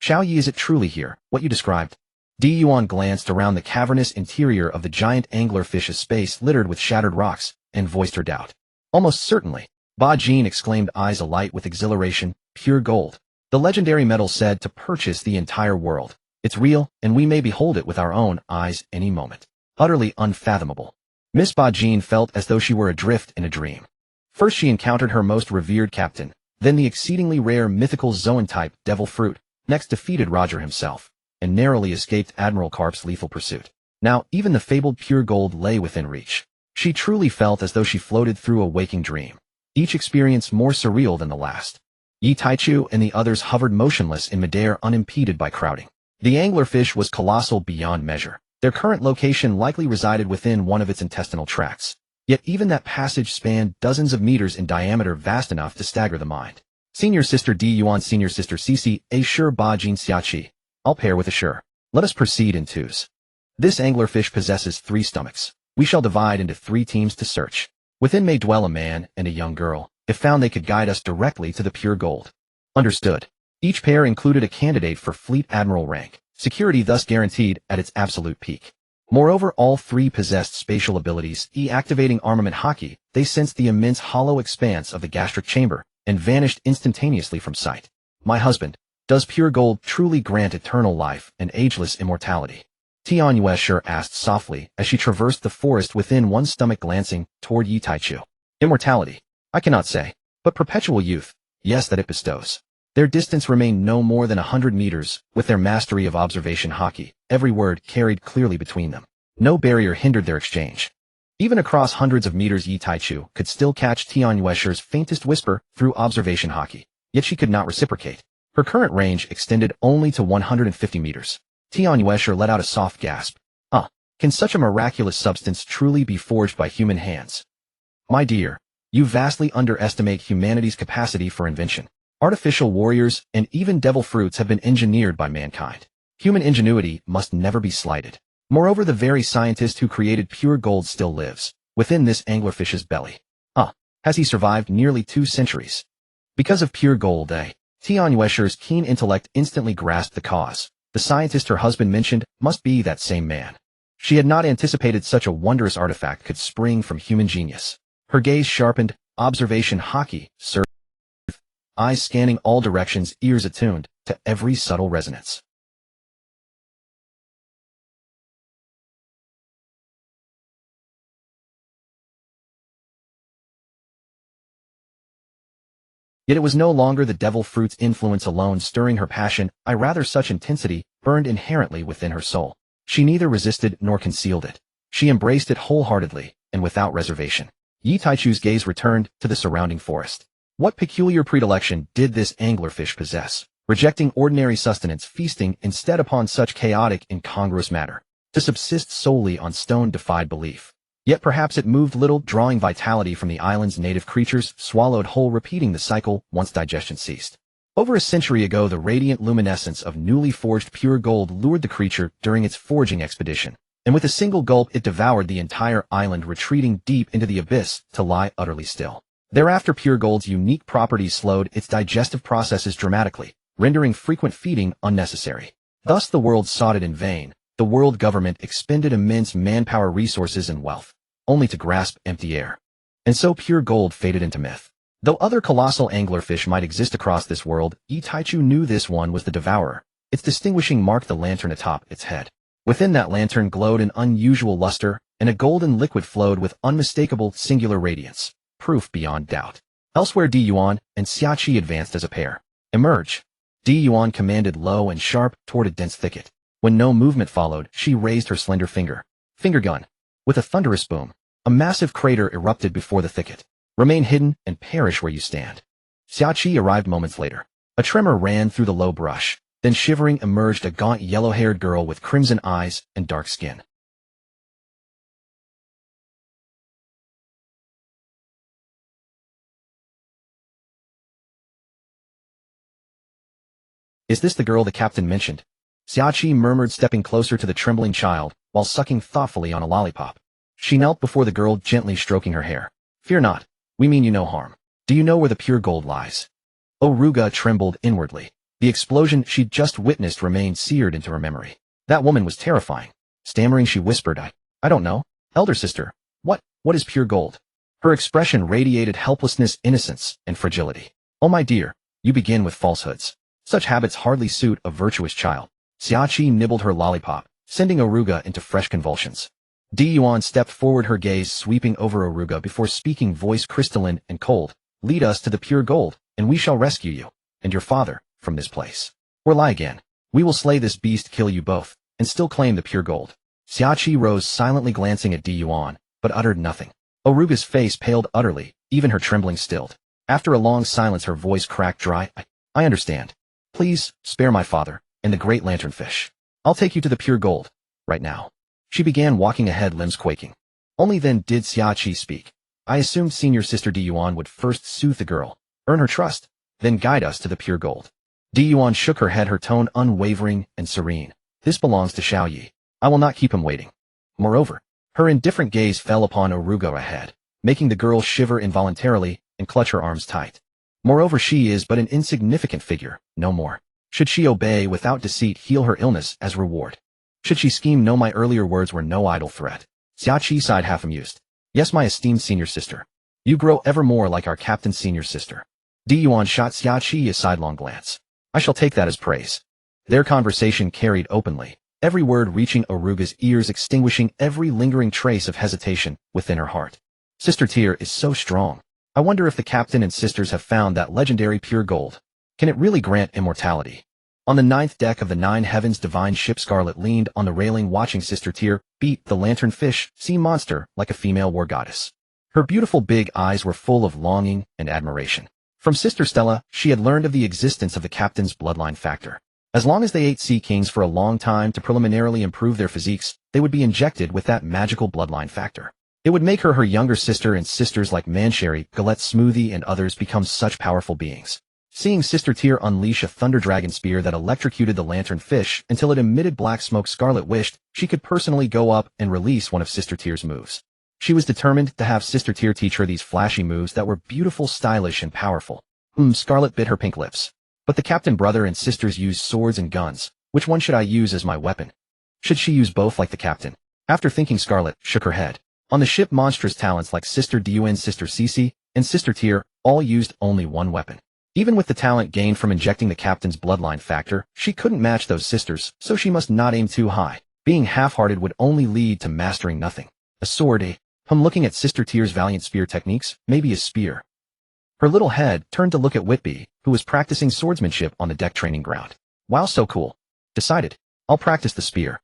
Xiaoyi, is it truly here, what you described?" Yuan glanced around the cavernous interior of the giant anglerfish's space littered with shattered rocks, and voiced her doubt. "Almost certainly," Ba Jin exclaimed, eyes alight with exhilaration. "Pure gold. The legendary metal said to purchase the entire world. It's real, and we may behold it with our own eyes any moment. Utterly unfathomable. Miss Gion felt as though she were adrift in a dream. First she encountered her most revered captain, then the exceedingly rare mythical Zoan-type devil fruit, next defeated Roger himself, and narrowly escaped Admiral Karp's lethal pursuit. Now even the fabled pure gold lay within reach. She truly felt as though she floated through a waking dream, each experience more surreal than the last. Yi Taichu and the others hovered motionless in midair unimpeded by crowding. The anglerfish was colossal beyond measure. Their current location likely resided within one of its intestinal tracts. Yet even that passage spanned dozens of meters in diameter, vast enough to stagger the mind. Senior Sister Di Yuan, Senior Sister Cici, Assure Ba Jin Xiachi. I'll pair with Assure. Let us proceed in twos. This anglerfish possesses 3 stomachs. We shall divide into 3 teams to search. Within may dwell a man and a young girl. If found, they could guide us directly to the pure gold. Understood. Each pair included a candidate for Fleet Admiral rank, security thus guaranteed at its absolute peak. Moreover, all 3 possessed spatial abilities. Activating armament hockey, they sensed the immense hollow expanse of the gastric chamber and vanished instantaneously from sight. My husband, does pure gold truly grant eternal life and ageless immortality? Tian Yueshur asked softly as she traversed the forest within one stomach, glancing toward Yi Taichu. Immortality? I cannot say, but perpetual youth, yes, that it bestows. Their distance remained no more than 100 meters, with their mastery of observation hockey, every word carried clearly between them. No barrier hindered their exchange. Even across hundreds of meters, Yi Taichu could still catch Tian Yueshur's faintest whisper through observation hockey, yet she could not reciprocate. Her current range extended only to 150 meters. Tian Yueshur let out a soft gasp. Can such a miraculous substance truly be forged by human hands? My dear, you vastly underestimate humanity's capacity for invention. Artificial warriors and even devil fruits have been engineered by mankind. Human ingenuity must never be slighted. Moreover, the very scientist who created pure gold still lives within this anglerfish's belly. Has he survived nearly 2 centuries? Because of pure gold, Tian Yueshur's keen intellect instantly grasped the cause. The scientist her husband mentioned must be that same man. She had not anticipated such a wondrous artifact could spring from human genius. Her gaze sharpened, observation hockey surged, eyes scanning all directions, ears attuned to every subtle resonance. Yet it was no longer the devil fruit's influence alone stirring her passion, rather such intensity burned inherently within her soul. She neither resisted nor concealed it. She embraced it wholeheartedly and without reservation. Yi Taichu's gaze returned to the surrounding forest. What peculiar predilection did this anglerfish possess, rejecting ordinary sustenance, feasting instead upon such chaotic, incongruous matter? To subsist solely on stone defied belief. Yet perhaps it moved little, drawing vitality from the island's native creatures, swallowed whole, repeating the cycle once digestion ceased. Over a century ago, the radiant luminescence of newly forged pure gold lured the creature during its forging expedition, and with a single gulp it devoured the entire island, retreating deep into the abyss to lie utterly still. Thereafter, pure gold's unique properties slowed its digestive processes dramatically, rendering frequent feeding unnecessary. Thus the world sought it in vain. The world government expended immense manpower, resources, and wealth, only to grasp empty air. And so pure gold faded into myth. Though other colossal anglerfish might exist across this world, Yi Taichu knew this one was the devourer. Its distinguishing mark, the lantern atop its head. Within that lantern glowed an unusual luster, and a golden liquid flowed with unmistakable singular radiance, proof beyond doubt. Elsewhere, Di Yuan and Xiachi advanced as a pair. Emerge. Di Yuan commanded low and sharp toward a dense thicket. When no movement followed, she raised her slender finger gun. With a thunderous boom, a massive crater erupted before the thicket. Remain hidden and perish where you stand. Xiachi arrived moments later. A tremor ran through the low brush. Then shivering emerged a gaunt yellow-haired girl with crimson eyes and dark skin. Is this the girl the captain mentioned? Xiachi murmured, stepping closer to the trembling child, while sucking thoughtfully on a lollipop. She knelt before the girl, gently stroking her hair. Fear not. We mean you no harm. Do you know where the pure gold lies? Ruluka trembled inwardly. The explosion she'd just witnessed remained seared into her memory. That woman was terrifying. Stammering, she whispered, I don't know. Elder sister, what is pure gold? Her expression radiated helplessness, innocence, and fragility. Oh my dear, you begin with falsehoods. Such habits hardly suit a virtuous child. Xiaoqi nibbled her lollipop, sending Oruga into fresh convulsions. Gion stepped forward, her gaze sweeping over Oruga before speaking, voice crystalline and cold. Lead us to the pure gold, and we shall rescue you, and your father, from this place. Or lie again. We will slay this beast, kill you both, and still claim the pure gold. Xiaoqi rose silently, glancing at Yuan, but uttered nothing. Oruga's face paled utterly, even her trembling stilled. After a long silence, her voice cracked dry. I understand. Please, spare my father, and the great lanternfish. I'll take you to the pure gold. Right now. She began walking ahead, limbs quaking. Only then did Xiaoqi speak. I assumed senior sister Yuan would first soothe the girl, earn her trust, then guide us to the pure gold. Yuan shook her head, her tone unwavering and serene. This belongs to Xiao Yi. I will not keep him waiting. Moreover, her indifferent gaze fell upon Oruga ahead, making the girl shiver involuntarily and clutch her arms tight. Moreover, she is but an insignificant figure, no more. Should she obey without deceit, heal her illness as reward? Should she scheme? No, my earlier words were no idle threat. Xiaoqi sighed, half amused. Yes, my esteemed senior sister. You grow ever more like our captain's senior sister. Yuan shot Xiaoqi a sidelong glance. I shall take that as praise. Their conversation carried openly, every word reaching Oruga's ears, extinguishing every lingering trace of hesitation within her heart. Sister Tyr is so strong. I wonder if the captain and sisters have found that legendary pure gold. Can it really grant immortality? On the 9th deck of the 9 Heavens divine ship, Scarlet leaned on the railing, watching Sister Tyr beat the lanternfish sea monster like a female war goddess. Her beautiful big eyes were full of longing and admiration. From Sister Stella, she had learned of the existence of the captain's bloodline factor. As long as they ate sea kings for a long time to preliminarily improve their physiques, they would be injected with that magical bloodline factor. It would make her younger sister and sisters like Mancherry, Galette Smoothie, and others become such powerful beings. Seeing Sister Tyr unleash a thunder dragon spear that electrocuted the lanternfish until it emitted black smoke, Scarlet wished she could personally go up and release one of Sister Tyr's moves. She was determined to have Sister Tyr teach her these flashy moves that were beautiful, stylish, and powerful. Scarlet bit her pink lips. But the captain brother and sisters used swords and guns. Which one should I use as my weapon? Should she use both like the captain? After thinking, Scarlet shook her head. On the ship, monstrous talents like Sister Dun, Sister Cece, and Sister Tyr all used only one weapon. Even with the talent gained from injecting the captain's bloodline factor, she couldn't match those sisters, so she must not aim too high. Being half-hearted would only lead to mastering nothing. A sword, looking at Sister Tyr's valiant spear techniques, maybe a spear. Her little head turned to look at Whitby, who was practicing swordsmanship on the deck training ground. Wow, so cool. Decided. I'll practice the spear.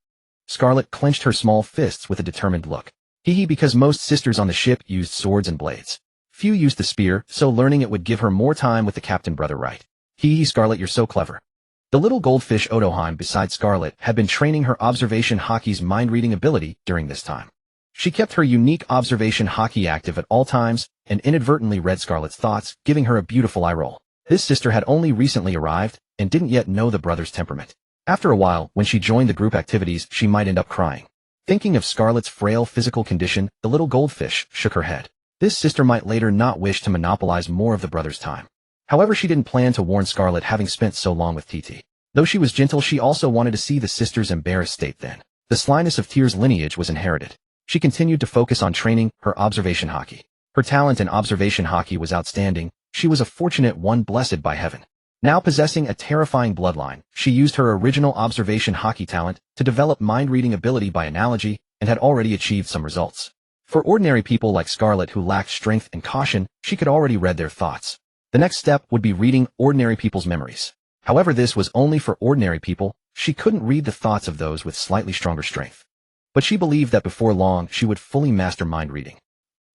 Scarlet clenched her small fists with a determined look. Because most sisters on the ship used swords and blades. Few used the spear, so learning it would give her more time with the captain brother, right? Scarlet, you're so clever. The little goldfish Odoheim beside Scarlet had been training her observation hockey's mind-reading ability during this time. She kept her unique observation hockey active at all times and inadvertently read Scarlet's thoughts, giving her a beautiful eye roll. This sister had only recently arrived and didn't yet know the brother's temperament. After a while, when she joined the group activities, she might end up crying. Thinking of Scarlet's frail physical condition, the little goldfish shook her head. This sister might later not wish to monopolize more of the brother's time. However, she didn't plan to warn Scarlet, having spent so long with TT. Though she was gentle, she also wanted to see the sister's embarrassed state then. The slyness of Tyr's lineage was inherited. She continued to focus on training her observation hockey. Her talent in observation hockey was outstanding. She was a fortunate one, blessed by heaven. Now possessing a terrifying bloodline, she used her original observation hockey talent to develop mind-reading ability by analogy and had already achieved some results. For ordinary people like Scarlet who lacked strength and caution, she could already read their thoughts. The next step would be reading ordinary people's memories. However, this was only for ordinary people. She couldn't read the thoughts of those with slightly stronger strength. But she believed that before long she would fully master mind reading.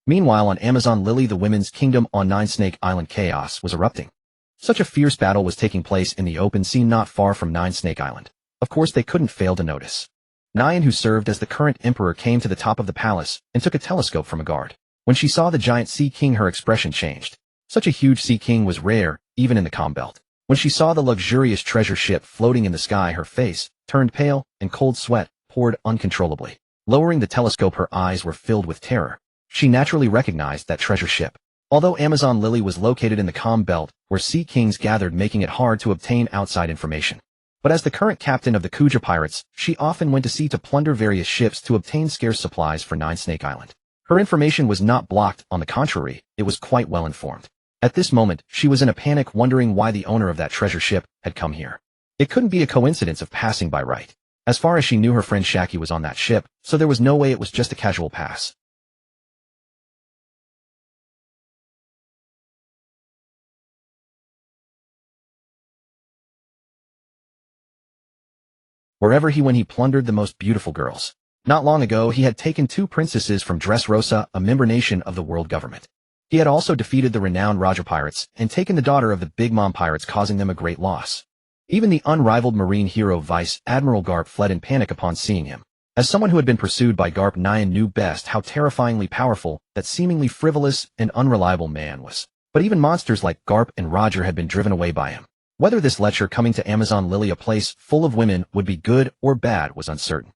Meanwhile, on Amazon Lily, the women's kingdom on 9 Snake Island, chaos was erupting. Such a fierce battle was taking place in the open sea not far from 9 Snake Island. Of course, they couldn't fail to notice. Nyan, who served as the current emperor, came to the top of the palace and took a telescope from a guard. When she saw the giant sea king, her expression changed. Such a huge sea king was rare, even in the calm belt. When she saw the luxurious treasure ship floating in the sky, her face turned pale and cold sweat poured uncontrollably. Lowering the telescope, her eyes were filled with terror. She naturally recognized that treasure ship. Although Amazon Lily was located in the calm belt, where sea kings gathered, making it hard to obtain outside information. But as the current captain of the Kuja pirates, she often went to sea to plunder various ships to obtain scarce supplies for 9 Snake Island. Her information was not blocked, on the contrary, it was quite well informed. At this moment, she was in a panic wondering why the owner of that treasure ship had come here. It couldn't be a coincidence of passing by, right? As far as she knew, her friend Shaki was on that ship, so there was no way it was just a casual pass. Wherever he went, he plundered the most beautiful girls. Not long ago, he had taken 2 princesses from Dressrosa, a member nation of the world government. He had also defeated the renowned Raja pirates and taken the daughter of the Big Mom pirates, causing them a great loss. Even the unrivaled marine hero Vice Admiral Garp fled in panic upon seeing him. As someone who had been pursued by Garp, Nyan knew best how terrifyingly powerful that seemingly frivolous and unreliable man was. But even monsters like Garp and Roger had been driven away by him. Whether this lecture coming to Amazon Lily, a place full of women, would be good or bad was uncertain.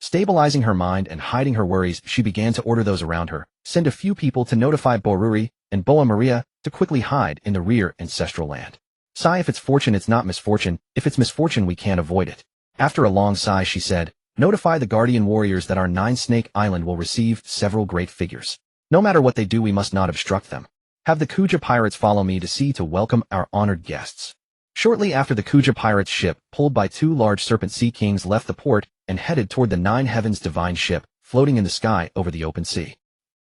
Stabilizing her mind and hiding her worries, she began to order those around her, send a few people to notify Boruri and Boa Maria to quickly hide in the rear ancestral land. Sigh, if it's fortune, it's not misfortune. If it's misfortune, we can't avoid it. After a long sigh, she said, notify the guardian warriors that our 9-snake island will receive several great figures. No matter what they do, we must not obstruct them. Have the Kuja pirates follow me to sea to welcome our honored guests. Shortly after, the Kuja pirates' ship, pulled by 2 large serpent sea kings, left the port and headed toward the 9 heavens divine ship, floating in the sky over the open sea.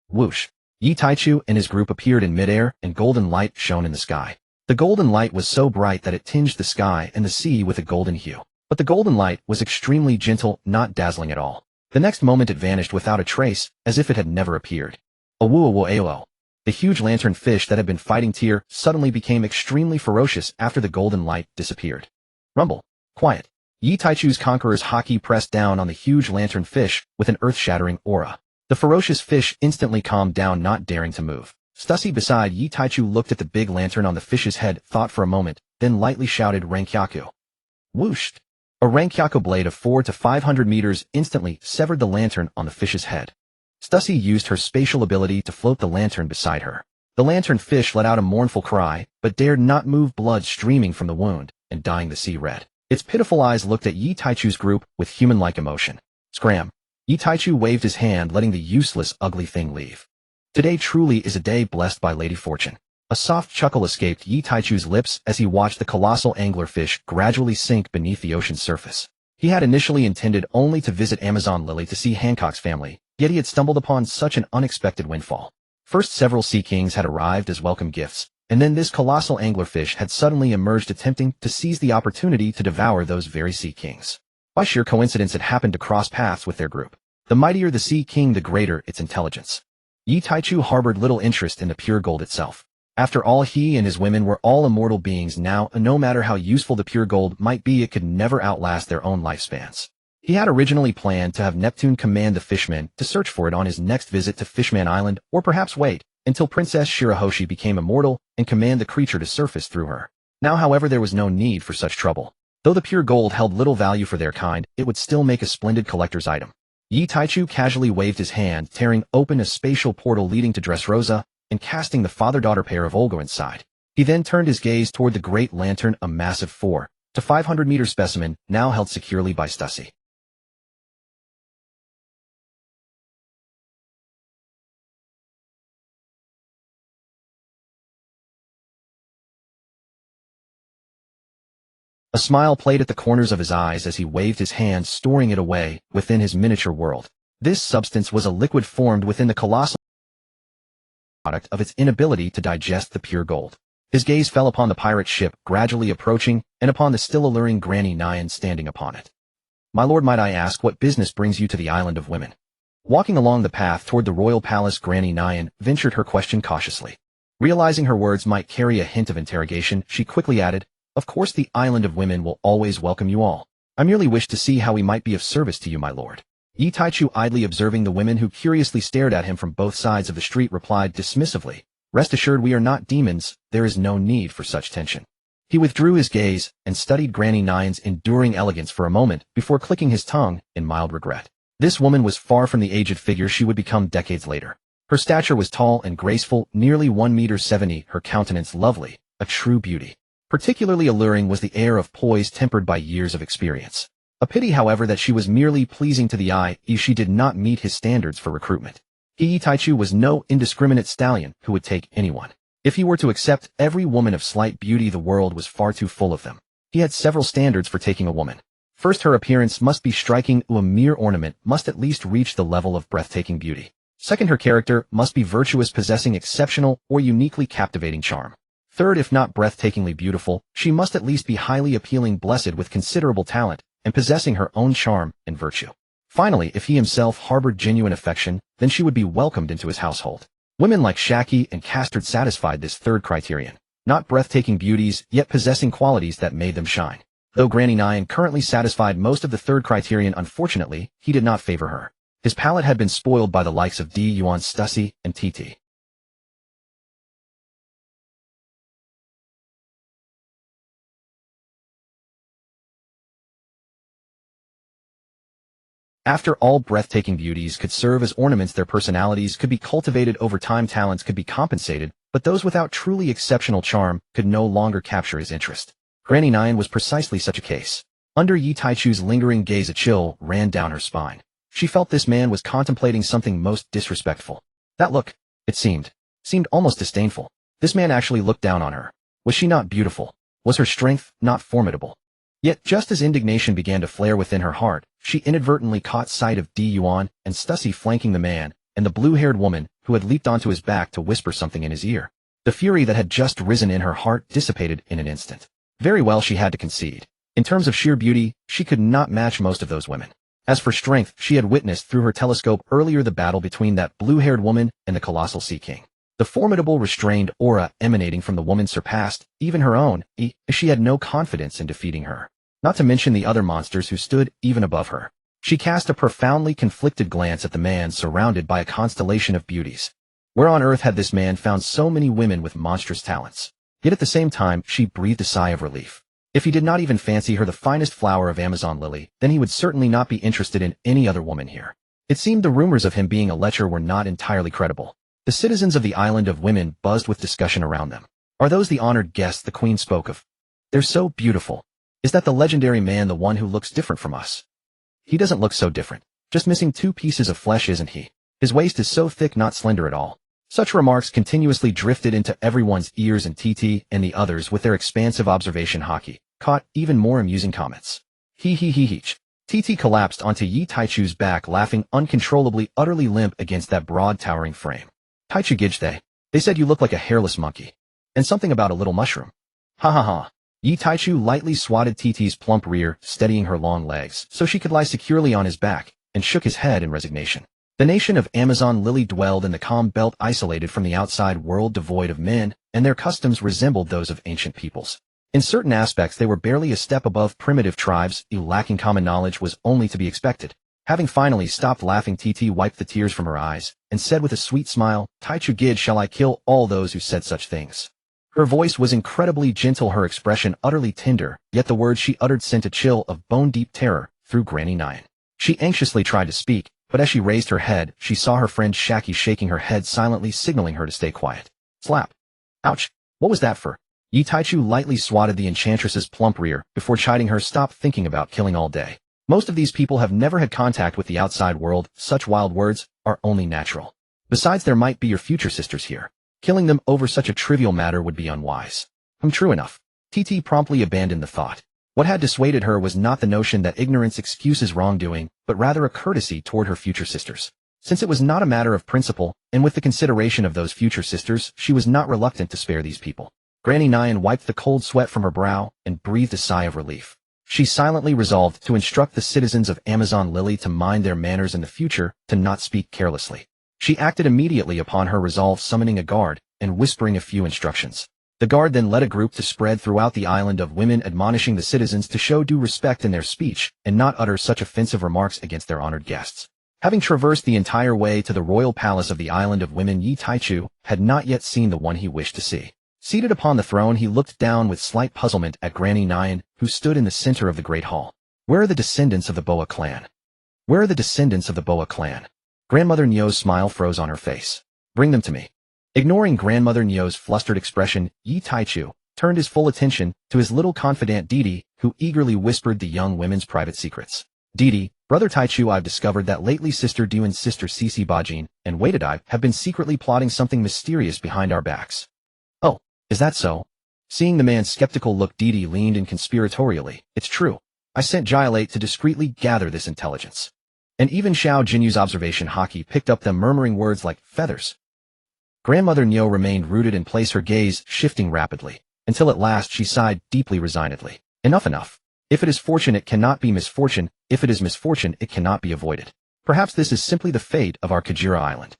Whoosh! Yi Taichu and his group appeared in midair, and golden light shone in the sky. The golden light was so bright that it tinged the sky and the sea with a golden hue. But the golden light was extremely gentle, not dazzling at all. The next moment it vanished without a trace, as if it had never appeared. Awoo-awoo-ayo. The huge lantern fish that had been fighting Tyr suddenly became extremely ferocious after the golden light disappeared. Rumble. Quiet. Yi Taichu's conqueror's haki pressed down on the huge lantern fish with an earth-shattering aura. The ferocious fish instantly calmed down, not daring to move. Stussy beside Yi Taichu looked at the big lantern on the fish's head, thought for a moment, then lightly shouted Rankyaku. Whooshed! A Rankyaku blade of 400 to 500 meters instantly severed the lantern on the fish's head. Stussy used her spatial ability to float the lantern beside her. The lantern fish let out a mournful cry, but dared not move, blood streaming from the wound and dyeing the sea red. Its pitiful eyes looked at Yi Taichu's group with human-like emotion. Scram! Yi Taichu waved his hand, letting the useless, ugly thing leave. Today truly is a day blessed by Lady Fortune. A soft chuckle escaped Yi Taichu's lips as he watched the colossal anglerfish gradually sink beneath the ocean's surface. He had initially intended only to visit Amazon Lily to see Hancock's family, yet he had stumbled upon such an unexpected windfall. First, several sea kings had arrived as welcome gifts, and then this colossal anglerfish had suddenly emerged, attempting to seize the opportunity to devour those very sea kings. By sheer coincidence, it happened to cross paths with their group. The mightier the sea king, the greater its intelligence. Yi Taichu harbored little interest in the pure gold itself. After all, he and his women were all immortal beings now, and no matter how useful the pure gold might be, it could never outlast their own lifespans. He had originally planned to have Neptune command the fishmen to search for it on his next visit to Fishman Island, or perhaps wait until Princess Shirahoshi became immortal and command the creature to surface through her. Now, however, there was no need for such trouble. Though the pure gold held little value for their kind, it would still make a splendid collector's item. Yi Taichu casually waved his hand, tearing open a spatial portal leading to Dressrosa, and casting the father-daughter pair of Olga inside. He then turned his gaze toward the great lantern, a massive 400 to 500 meter specimen, now held securely by Stussy. A smile played at the corners of his eyes as he waved his hand, storing it away within his miniature world. This substance was a liquid formed within the colossal product of its inability to digest the pure gold. His gaze fell upon the pirate ship gradually approaching and upon the still alluring Granny Nyan standing upon it. My lord, might I ask what business brings you to the Island of Women? Walking along the path toward the royal palace, Granny Nyan ventured her question cautiously. Realizing her words might carry a hint of interrogation, she quickly added, of course the Island of Women will always welcome you all. I merely wish to see how we might be of service to you, my lord. Yi Taichu, idly observing the women who curiously stared at him from both sides of the street, replied dismissively, rest assured we are not demons, there is no need for such tension. He withdrew his gaze and studied Granny Nyan's enduring elegance for a moment before clicking his tongue in mild regret. This woman was far from the aged figure she would become decades later. Her stature was tall and graceful, nearly 1 meter 70, her countenance lovely, a true beauty. Particularly alluring was the air of poise tempered by years of experience. A pity, however, that she was merely pleasing to the eye if she did not meet his standards for recruitment. Yi Taichu was no indiscriminate stallion who would take anyone. If he were to accept every woman of slight beauty, the world was far too full of them. He had several standards for taking a woman. First, her appearance must be striking, a mere ornament must at least reach the level of breathtaking beauty. Second, her character must be virtuous, possessing exceptional or uniquely captivating charm. Third, if not breathtakingly beautiful, she must at least be highly appealing, blessed with considerable talent, and possessing her own charm and virtue. Finally, if he himself harbored genuine affection, then she would be welcomed into his household. Women like Shaki and Castard satisfied this third criterion. Not breathtaking beauties, yet possessing qualities that made them shine. Though Granny Nyan currently satisfied most of the third criterion, unfortunately, he did not favor her. His palate had been spoiled by the likes of Gion, Stussy, and TT. After all, breathtaking beauties could serve as ornaments, their personalities could be cultivated over time, talents could be compensated, but those without truly exceptional charm could no longer capture his interest. Granny Nyan was precisely such a case. Under Yi Taichu's lingering gaze, a chill ran down her spine. She felt this man was contemplating something most disrespectful. That look, it seemed almost disdainful. This man actually looked down on her. Was she not beautiful? Was her strength not formidable? Yet, just as indignation began to flare within her heart, she inadvertently caught sight of Di Yuan and Stussy flanking the man, and the blue-haired woman who had leaped onto his back to whisper something in his ear. The fury that had just risen in her heart dissipated in an instant. Very well, she had to concede. In terms of sheer beauty, she could not match most of those women. As for strength, she had witnessed through her telescope earlier the battle between that blue-haired woman and the colossal Sea King. The formidable restrained aura emanating from the woman surpassed even her own, she had no confidence in defeating her. Not to mention the other monsters who stood even above her. She cast a profoundly conflicted glance at the man surrounded by a constellation of beauties. Where on earth had this man found so many women with monstrous talents? Yet at the same time, she breathed a sigh of relief. If he did not even fancy her the finest flower of Amazon lily, then he would certainly not be interested in any other woman here. It seemed the rumors of him being a lecher were not entirely credible. The citizens of the Island of Women buzzed with discussion around them. Are those the honored guests the queen spoke of? They're so beautiful. Is that the legendary man, the one who looks different from us? He doesn't look so different. Just missing 2 pieces of flesh, isn't he? His waist is so thick, not slender at all. Such remarks continuously drifted into everyone's ears, and TT and the others, with their expansive observation hockey, caught even more amusing comments. He. TT collapsed onto Yi Taichu's back, laughing uncontrollably, utterly limp against that broad towering frame. Taichu Gijthe. They said you look like a hairless monkey. And something about a little mushroom. Ha ha ha. Yi Taichu lightly swatted TT's plump rear, steadying her long legs so she could lie securely on his back, and shook his head in resignation. The nation of Amazon Lily dwelled in the calm belt, isolated from the outside world, devoid of men, and their customs resembled those of ancient peoples. In certain aspects they were barely a step above primitive tribes, lacking common knowledge was only to be expected. Having finally stopped laughing, TT wiped the tears from her eyes, and said with a sweet smile, Taichu Gid, shall I kill all those who said such things? Her voice was incredibly gentle, her expression utterly tender, yet the words she uttered sent a chill of bone-deep terror through Granny Nyan. She anxiously tried to speak, but as she raised her head, she saw her friend Shaki shaking her head silently, signaling her to stay quiet. Slap. Ouch. What was that for? Yi Taichu lightly swatted the enchantress's plump rear before chiding her, stop thinking about killing all day. Most of these people have never had contact with the outside world, such wild words are only natural. Besides, there might be your future sisters here. Killing them over such a trivial matter would be unwise. True enough. TT promptly abandoned the thought. What had dissuaded her was not the notion that ignorance excuses wrongdoing, but rather a courtesy toward her future sisters. Since it was not a matter of principle, and with the consideration of those future sisters, she was not reluctant to spare these people. Granny Nyan wiped the cold sweat from her brow and breathed a sigh of relief. She silently resolved to instruct the citizens of Amazon Lily to mind their manners in the future, to not speak carelessly. She acted immediately upon her resolve, summoning a guard and whispering a few instructions. The guard then led a group to spread throughout the Island of Women, admonishing the citizens to show due respect in their speech and not utter such offensive remarks against their honored guests. Having traversed the entire way to the royal palace of the Island of Women, Yi Taichu had not yet seen the one he wished to see. Seated upon the throne, he looked down with slight puzzlement at Granny Nyan, who stood in the center of the great hall. Where are the descendants of the Boa clan? Where are the descendants of the Boa clan? Grandmother Nyo's smile froze on her face. Bring them to me. Ignoring Grandmother Nyo's flustered expression, Yi Taichu, turned his full attention to his little confidant Didi, who eagerly whispered the young women's private secrets. Didi, Brother Taichu, I've discovered that lately Sister Du and Sister Cici Bajin and Waitadai have been secretly plotting something mysterious behind our backs. Oh, is that so? Seeing the man's skeptical look, Didi leaned in conspiratorially. It's true. I sent Giolate to discreetly gather this intelligence. And even Xiao Jinyu's observation Haki picked up them murmuring words like feathers. Grandmother Nyo remained rooted in place, her gaze shifting rapidly, until at last she sighed deeply resignedly. Enough. If it is fortune, it cannot be misfortune. If it is misfortune, it cannot be avoided. Perhaps this is simply the fate of our Kajira Island.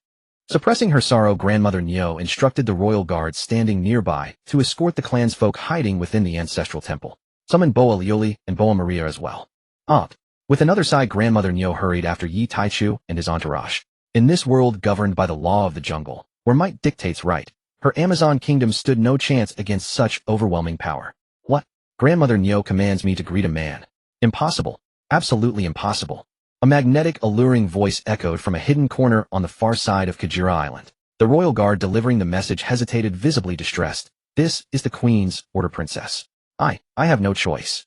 Suppressing her sorrow, Grandmother Nyo instructed the royal guards standing nearby to escort the clansfolk hiding within the ancestral temple. Summon Boa Lioli and Boa Maria as well. With another sigh, Grandmother Nyo hurried after Yi Taichu and his entourage. In this world governed by the law of the jungle, where might dictates right, her Amazon kingdom stood no chance against such overwhelming power. What? Grandmother Nyo commands me to greet a man. Impossible. Absolutely impossible. A magnetic, alluring voice echoed from a hidden corner on the far side of Kajira Island. The royal guard delivering the message hesitated, visibly distressed. This is the Queen's order, Princess. I have no choice.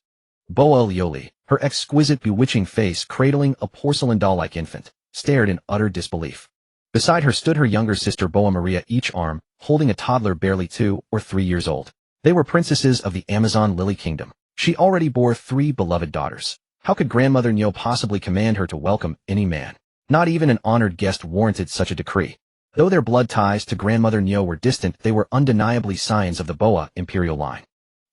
Boa Lioli, her exquisite, bewitching face cradling a porcelain doll-like infant, stared in utter disbelief. Beside her stood her younger sister Boa Maria, each arm holding a toddler barely 2 or 3 years old. They were princesses of the Amazon Lily Kingdom. She already bore 3 beloved daughters. How could Grandmother Nyo possibly command her to welcome any man? Not even an honored guest warranted such a decree. Though their blood ties to Grandmother Nyo were distant, they were undeniably scions of the Boa imperial line.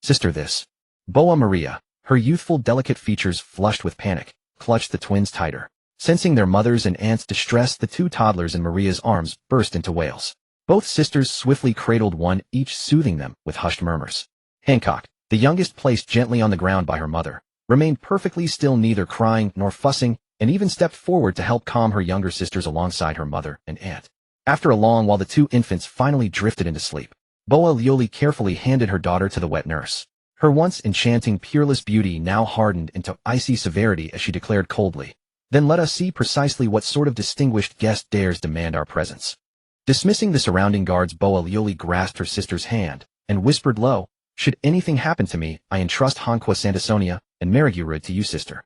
Sister, this. Boa Maria, her youthful delicate features flushed with panic, clutched the twins tighter. Sensing their mother's and aunt's distress, the 2 toddlers in Maria's arms burst into wails. Both sisters swiftly cradled one, each soothing them with hushed murmurs. Hancock, the youngest, placed gently on the ground by her mother, remained perfectly still, neither crying nor fussing, and even stepped forward to help calm her younger sisters alongside her mother and aunt. After a long while, the 2 infants finally drifted into sleep. Boa Lioli carefully handed her daughter to the wet nurse. Her once enchanting, peerless beauty now hardened into icy severity as she declared coldly, "Then let us see precisely what sort of distinguished guest dares demand our presence." Dismissing the surrounding guards, Boa Lioli grasped her sister's hand and whispered low, "Should anything happen to me, I entrust Hanqua Santasonia and Marigurud to you, sister.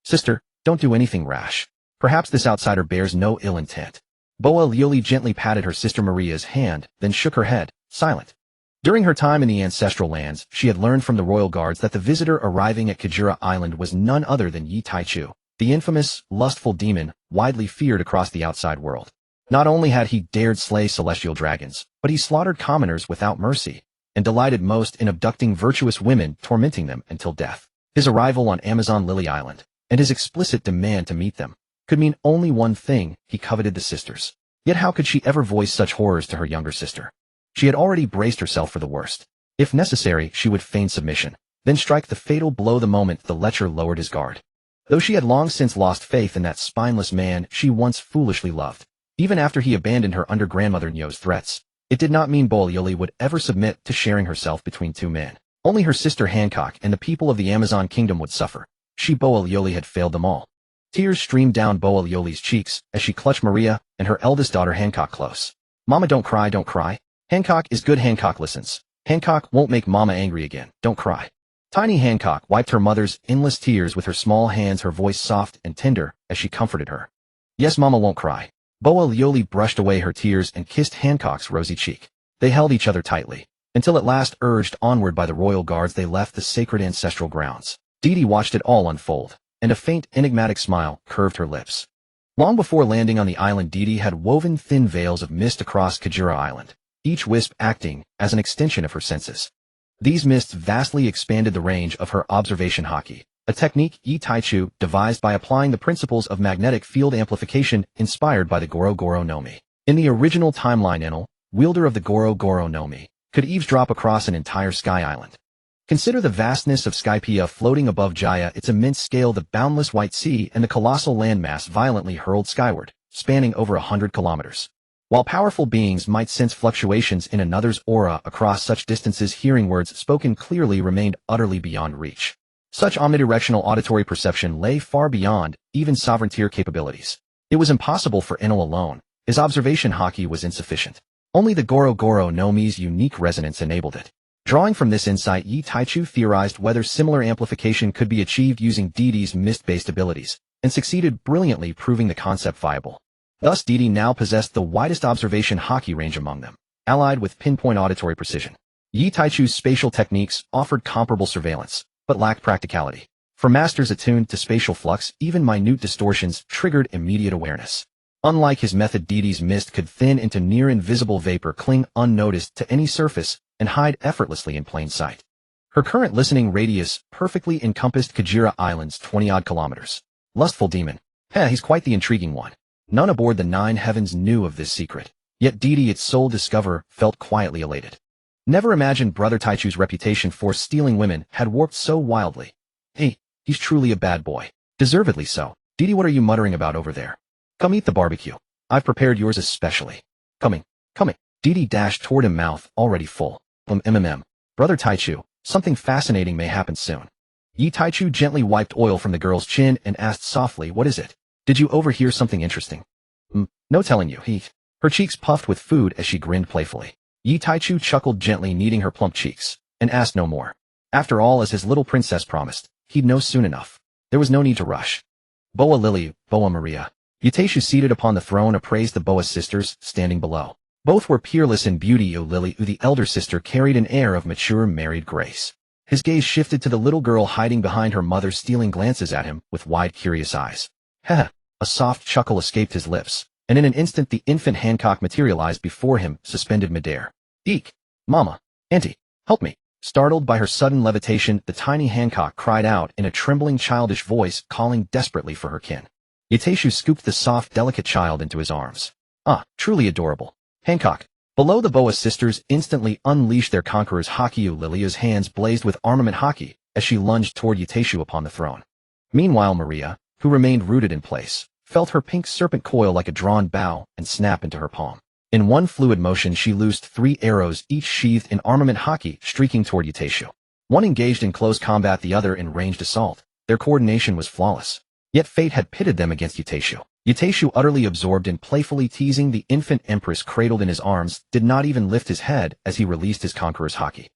Sister, don't do anything rash. Perhaps this outsider bears no ill intent." Boa Lioli gently patted her sister Maria's hand, then shook her head, silent. During her time in the ancestral lands, she had learned from the royal guards that the visitor arriving at Kajira Island was none other than Yi Taichu, the infamous, lustful demon, widely feared across the outside world. Not only had he dared slay celestial dragons, but he slaughtered commoners without mercy, and delighted most in abducting virtuous women, tormenting them until death. His arrival on Amazon Lily Island, and his explicit demand to meet them, could mean only one thing: he coveted the sisters. Yet how could she ever voice such horrors to her younger sister? She had already braced herself for the worst. If necessary, she would feign submission, then strike the fatal blow the moment the lecher lowered his guard. Though she had long since lost faith in that spineless man she once foolishly loved, even after he abandoned her under Grandmother Nyo's threats, it did not mean Boa Lioli would ever submit to sharing herself between 2 men. Only her sister Hancock and the people of the Amazon kingdom would suffer. She, Boa Lioli, had failed them all. Tears streamed down Boa Lioli's cheeks as she clutched Maria and her eldest daughter Hancock close. "Mama, don't cry, don't cry. Hancock is good. Hancock listens. Hancock won't make Mama angry again. Don't cry." Tiny Hancock wiped her mother's endless tears with her small hands, her voice soft and tender as she comforted her. "Yes, Mama won't cry." Boa Lioli brushed away her tears and kissed Hancock's rosy cheek. They held each other tightly, until at last, urged onward by the royal guards, they left the sacred ancestral grounds. Didi watched it all unfold, and a faint, enigmatic smile curved her lips. Long before landing on the island, Didi had woven thin veils of mist across Kajira Island, each wisp acting as an extension of her senses. These mists vastly expanded the range of her observation haki, a technique Yi Taichu devised by applying the principles of magnetic field amplification inspired by the Goro Goro no Mi. In the original timeline, Enel, wielder of the Goro Goro no Mi, could eavesdrop across an entire sky island. Consider the vastness of Skypiea floating above Jaya, its immense scale, the boundless white sea, and the colossal landmass violently hurled skyward, spanning over 100 kilometers. While powerful beings might sense fluctuations in another's aura across such distances, hearing words spoken clearly remained utterly beyond reach. Such omnidirectional auditory perception lay far beyond even sovereign-tier capabilities. It was impossible for Enel alone. His observation haki was insufficient. Only the Goro Goro no Mi's unique resonance enabled it. Drawing from this insight, Yi Taichu theorized whether similar amplification could be achieved using Didi's mist-based abilities, and succeeded brilliantly proving the concept viable. Thus Didi now possessed the widest observation Haki range among them, allied with pinpoint auditory precision. Yi Taichu's spatial techniques offered comparable surveillance, but lacked practicality. For masters attuned to spatial flux, even minute distortions triggered immediate awareness. Unlike his method, Didi's mist could thin into near-invisible vapor, cling unnoticed to any surface, and hide effortlessly in plain sight. Her current listening radius perfectly encompassed Kajira Island's 20-odd kilometers. Lustful demon. He's quite the intriguing one. None aboard the Nine Heavens knew of this secret. Yet Didi, its sole discoverer, felt quietly elated. Never imagined Brother Taichu's reputation for stealing women had warped so wildly. He's truly a bad boy. Deservedly so. Didi, what are you muttering about over there? Come eat the barbecue. I've prepared yours especially. Coming. Didi dashed toward him, mouth already full. Brother Taichu, something fascinating may happen soon. Yi Taichu gently wiped oil from the girl's chin and asked softly, what is it? Did you overhear something interesting? No telling you, Her cheeks puffed with food as she grinned playfully. Yi Taichu chuckled gently, kneading her plump cheeks, and asked no more. After all, as his little princess promised, he'd know soon enough. There was no need to rush. Boa Lily, Boa Maria. Yuteshu, seated upon the throne, appraised the Boa sisters, standing below. Both were peerless in beauty. Lily, the elder sister, carried an air of mature married grace. His gaze shifted to the little girl hiding behind her mother, stealing glances at him with wide, curious eyes. A soft chuckle escaped his lips, and in an instant the infant Hancock materialized before him, suspended midair. Eek! Mama! Auntie! Help me! Startled by her sudden levitation, the tiny Hancock cried out in a trembling, childish voice, calling desperately for her kin. Yuteshu scooped the soft, delicate child into his arms. Truly adorable. Hancock. Below, the Boa sisters instantly unleashed their conqueror's haki. Lilia's hands blazed with armament haki as she lunged toward Yuteshu upon the throne. Meanwhile, Maria, who remained rooted in place, felt her pink serpent coil like a drawn bow and snap into her palm. In one fluid motion, she loosed 3 arrows, each sheathed in armament haki, streaking toward Yuteshu. One engaged in close combat, the other in ranged assault. Their coordination was flawless. Yet fate had pitted them against Yuteshu. Yuteshu, utterly absorbed in playfully teasing the infant empress cradled in his arms, did not even lift his head as he released his conqueror's haki.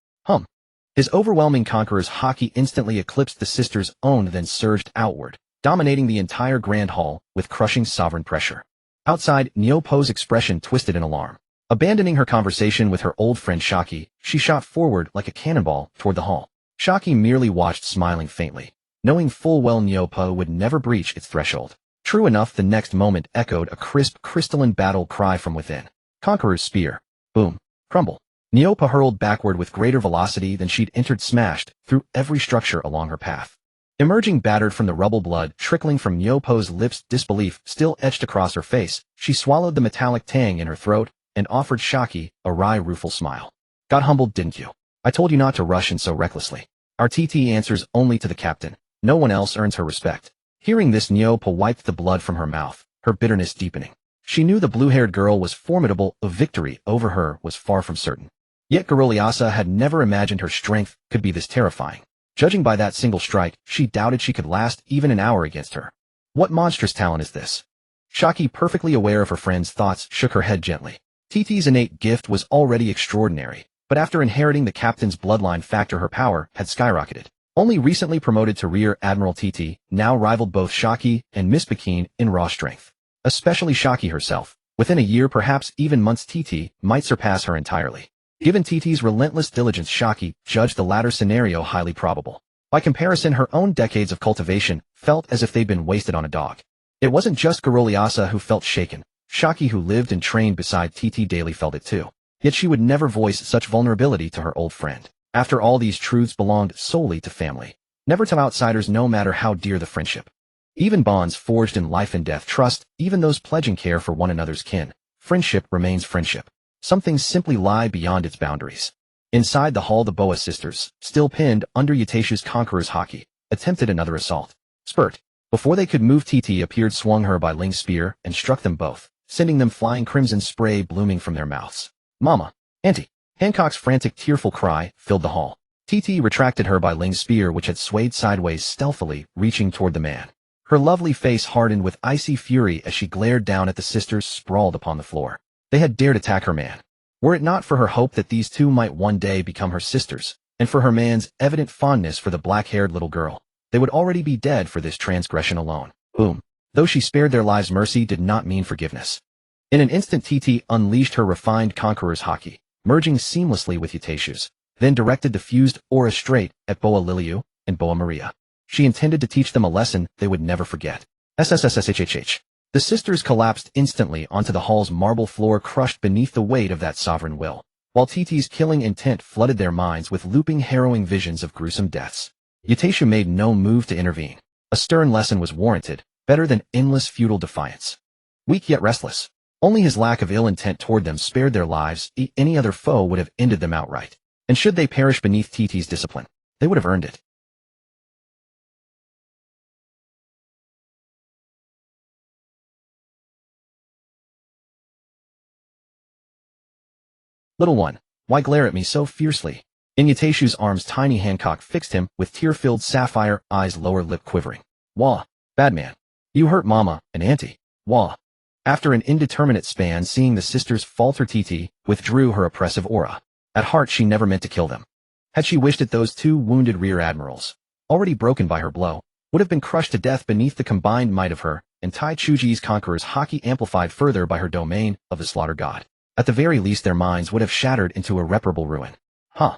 His overwhelming conqueror's haki instantly eclipsed the sisters' own, then surged outward, dominating the entire grand hall with crushing sovereign pressure. Outside, Nyopo's expression twisted in alarm. Abandoning her conversation with her old friend Shaki, she shot forward like a cannonball toward the hall. Shaki merely watched, smiling faintly, knowing full well Nyopo would never breach its threshold. True enough, the next moment echoed a crisp, crystalline battle cry from within. Conqueror's spear. Boom. Crumble. Nyopo hurled backward with greater velocity than she'd entered, smashed through every structure along her path. Emerging battered from the rubble, blood trickling from Nyopo's lips, disbelief still etched across her face, she swallowed the metallic tang in her throat and offered Shaki a wry, rueful smile. Got humbled, didn't you? I told you not to rush in so recklessly. Our TT answers only to the captain. No one else earns her respect. Hearing this, Nyopo wiped the blood from her mouth, her bitterness deepening. She knew the blue-haired girl was formidable, a victory over her was far from certain. Yet Garoliasa had never imagined her strength could be this terrifying. Judging by that single strike, she doubted she could last even an hour against her. What monstrous talent is this? Shaki, perfectly aware of her friend's thoughts, shook her head gently. TT's innate gift was already extraordinary, but after inheriting the captain's bloodline factor, her power had skyrocketed. Only recently promoted to Rear Admiral, TT now rivaled both Shaki and Miss Bikine in raw strength. Especially Shaki herself. Within a year, perhaps even months, TT might surpass her entirely. Given TT's relentless diligence, Shaki judged the latter scenario highly probable. By comparison, her own decades of cultivation felt as if they'd been wasted on a dog. It wasn't just Garoliasa who felt shaken. Shaki, who lived and trained beside TT daily, felt it too. Yet she would never voice such vulnerability to her old friend. After all, these truths belonged solely to family. Never to outsiders, no matter how dear the friendship. Even bonds forged in life and death, trust, even those pledging care for one another's kin. Friendship remains friendship. Some things simply lie beyond its boundaries. Inside the hall, the Boa sisters, still pinned under Yuteshu's conqueror's haki, attempted another assault. Spurt. Before they could move, TT appeared, swung her by Ling's spear, and struck them both, sending them flying, crimson spray blooming from their mouths. Mama. Auntie. Hancock's frantic, tearful cry filled the hall. TT retracted her by Ling's spear, which had swayed sideways, stealthily reaching toward the man. Her lovely face hardened with icy fury as she glared down at the sisters sprawled upon the floor. They had dared attack her man. Were it not for her hope that these two might one day become her sisters, and for her man's evident fondness for the black-haired little girl, they would already be dead for this transgression alone. Boom. Though she spared their lives, mercy did not mean forgiveness. In an instant, TT unleashed her refined conqueror's haki, merging seamlessly with Yuteshu's, then directed the fused aura straight at Boa Liliu and Boa Maria. She intended to teach them a lesson they would never forget. SSSSHHH. The sisters collapsed instantly onto the hall's marble floor, crushed beneath the weight of that sovereign will, while TT's killing intent flooded their minds with looping, harrowing visions of gruesome deaths. Yuteshu made no move to intervene. A stern lesson was warranted, better than endless futile defiance. Weak yet restless. Only his lack of ill intent toward them spared their lives. Any other foe would have ended them outright. And should they perish beneath TT's discipline, they would have earned it. Little one, why glare at me so fiercely? In Yuteshu's arms, tiny Hancock fixed him with tear-filled sapphire eyes, lower lip quivering. Wah, bad man. You hurt Mama and Auntie. Wah. After an indeterminate span, seeing the sisters falter, TT withdrew her oppressive aura. At heart, she never meant to kill them. Had she wished it, those two wounded rear admirals, already broken by her blow, would have been crushed to death beneath the combined might of her and Tai Chuji's conqueror's haki, amplified further by her domain of the slaughter god. At the very least, their minds would have shattered into irreparable ruin. Huh.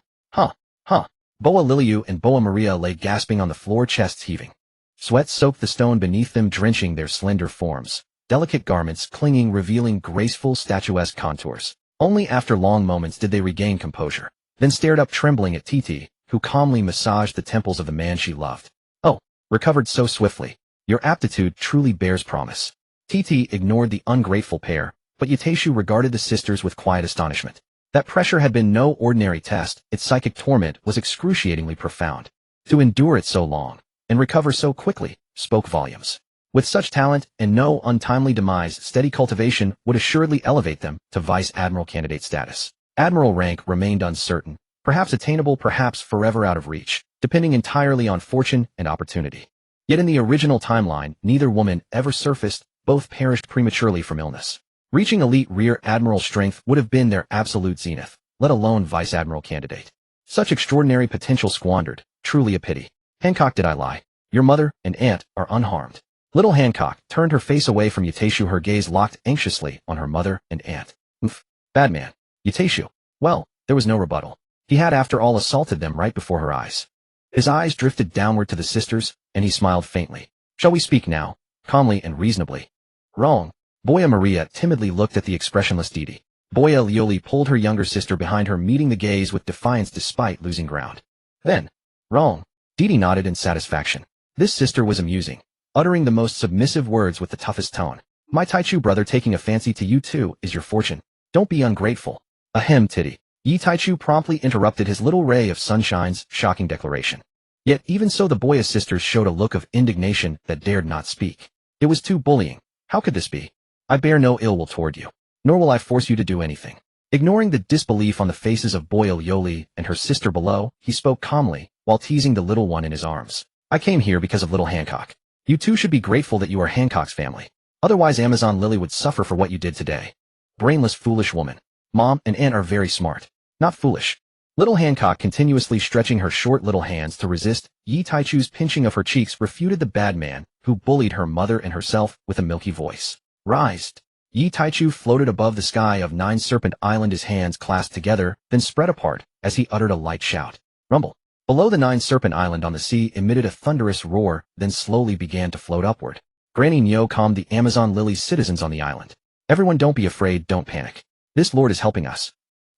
Boa Liliu and Boa Maria lay gasping on the floor, chests heaving. Sweat soaked the stone beneath them, drenching their slender forms. Delicate garments clinging, revealing graceful, statuesque contours. Only after long moments did they regain composure, then stared up trembling at TT, who calmly massaged the temples of the man she loved. Oh, recovered so swiftly. Your aptitude truly bears promise. TT ignored the ungrateful pair, but Yuteshu regarded the sisters with quiet astonishment. That pressure had been no ordinary test. Its psychic torment was excruciatingly profound. To endure it so long, and recover so quickly, spoke volumes. With such talent and no untimely demise, steady cultivation would assuredly elevate them to Vice Admiral candidate status. Admiral rank remained uncertain, perhaps attainable, perhaps forever out of reach, depending entirely on fortune and opportunity. Yet in the original timeline, neither woman ever surfaced, both perished prematurely from illness. Reaching elite rear admiral strength would have been their absolute zenith, let alone Vice Admiral candidate. Such extraordinary potential squandered, truly a pity. Hancock, did I lie? Your mother and aunt are unharmed. Little Hancock turned her face away from Yuteshu, her gaze locked anxiously on her mother and aunt. Oof, bad man. Yuteshu. Well, there was no rebuttal. He had after all assaulted them right before her eyes. His eyes drifted downward to the sisters, and he smiled faintly. Shall we speak now? Calmly and reasonably. Wrong. Boya Maria timidly looked at the expressionless Didi. Boya Lioli pulled her younger sister behind her, meeting the gaze with defiance despite losing ground. Then, wrong. Didi nodded in satisfaction. This sister was amusing, uttering the most submissive words with the toughest tone. My Taichu brother taking a fancy to you too is your fortune. Don't be ungrateful. Ahem, Titty. Yi Taichu promptly interrupted his little ray of sunshine's shocking declaration. Yet even so, the Boya sisters showed a look of indignation that dared not speak. It was too bullying. How could this be? I bear no ill will toward you, nor will I force you to do anything. Ignoring the disbelief on the faces of Boya Lioli and her sister below, he spoke calmly, while teasing the little one in his arms. I came here because of little Hancock. You two should be grateful that you are Hancock's family. Otherwise Amazon Lily would suffer for what you did today. Brainless, foolish woman. Mom and Aunt are very smart, not foolish. Little Hancock, continuously stretching her short little hands to resist Yi Taichu's pinching of her cheeks, refuted the bad man, who bullied her mother and herself, with a milky voice. Rised. Yi Taichu floated above the sky of Nine Serpent Island, his hands clasped together, then spread apart, as he uttered a light shout. Rumble. Below the Nine Serpent Island on the sea emitted a thunderous roar, then slowly began to float upward. Granny Nyo calmed the Amazon Lily's citizens on the island. Everyone, don't be afraid, don't panic. This lord is helping us.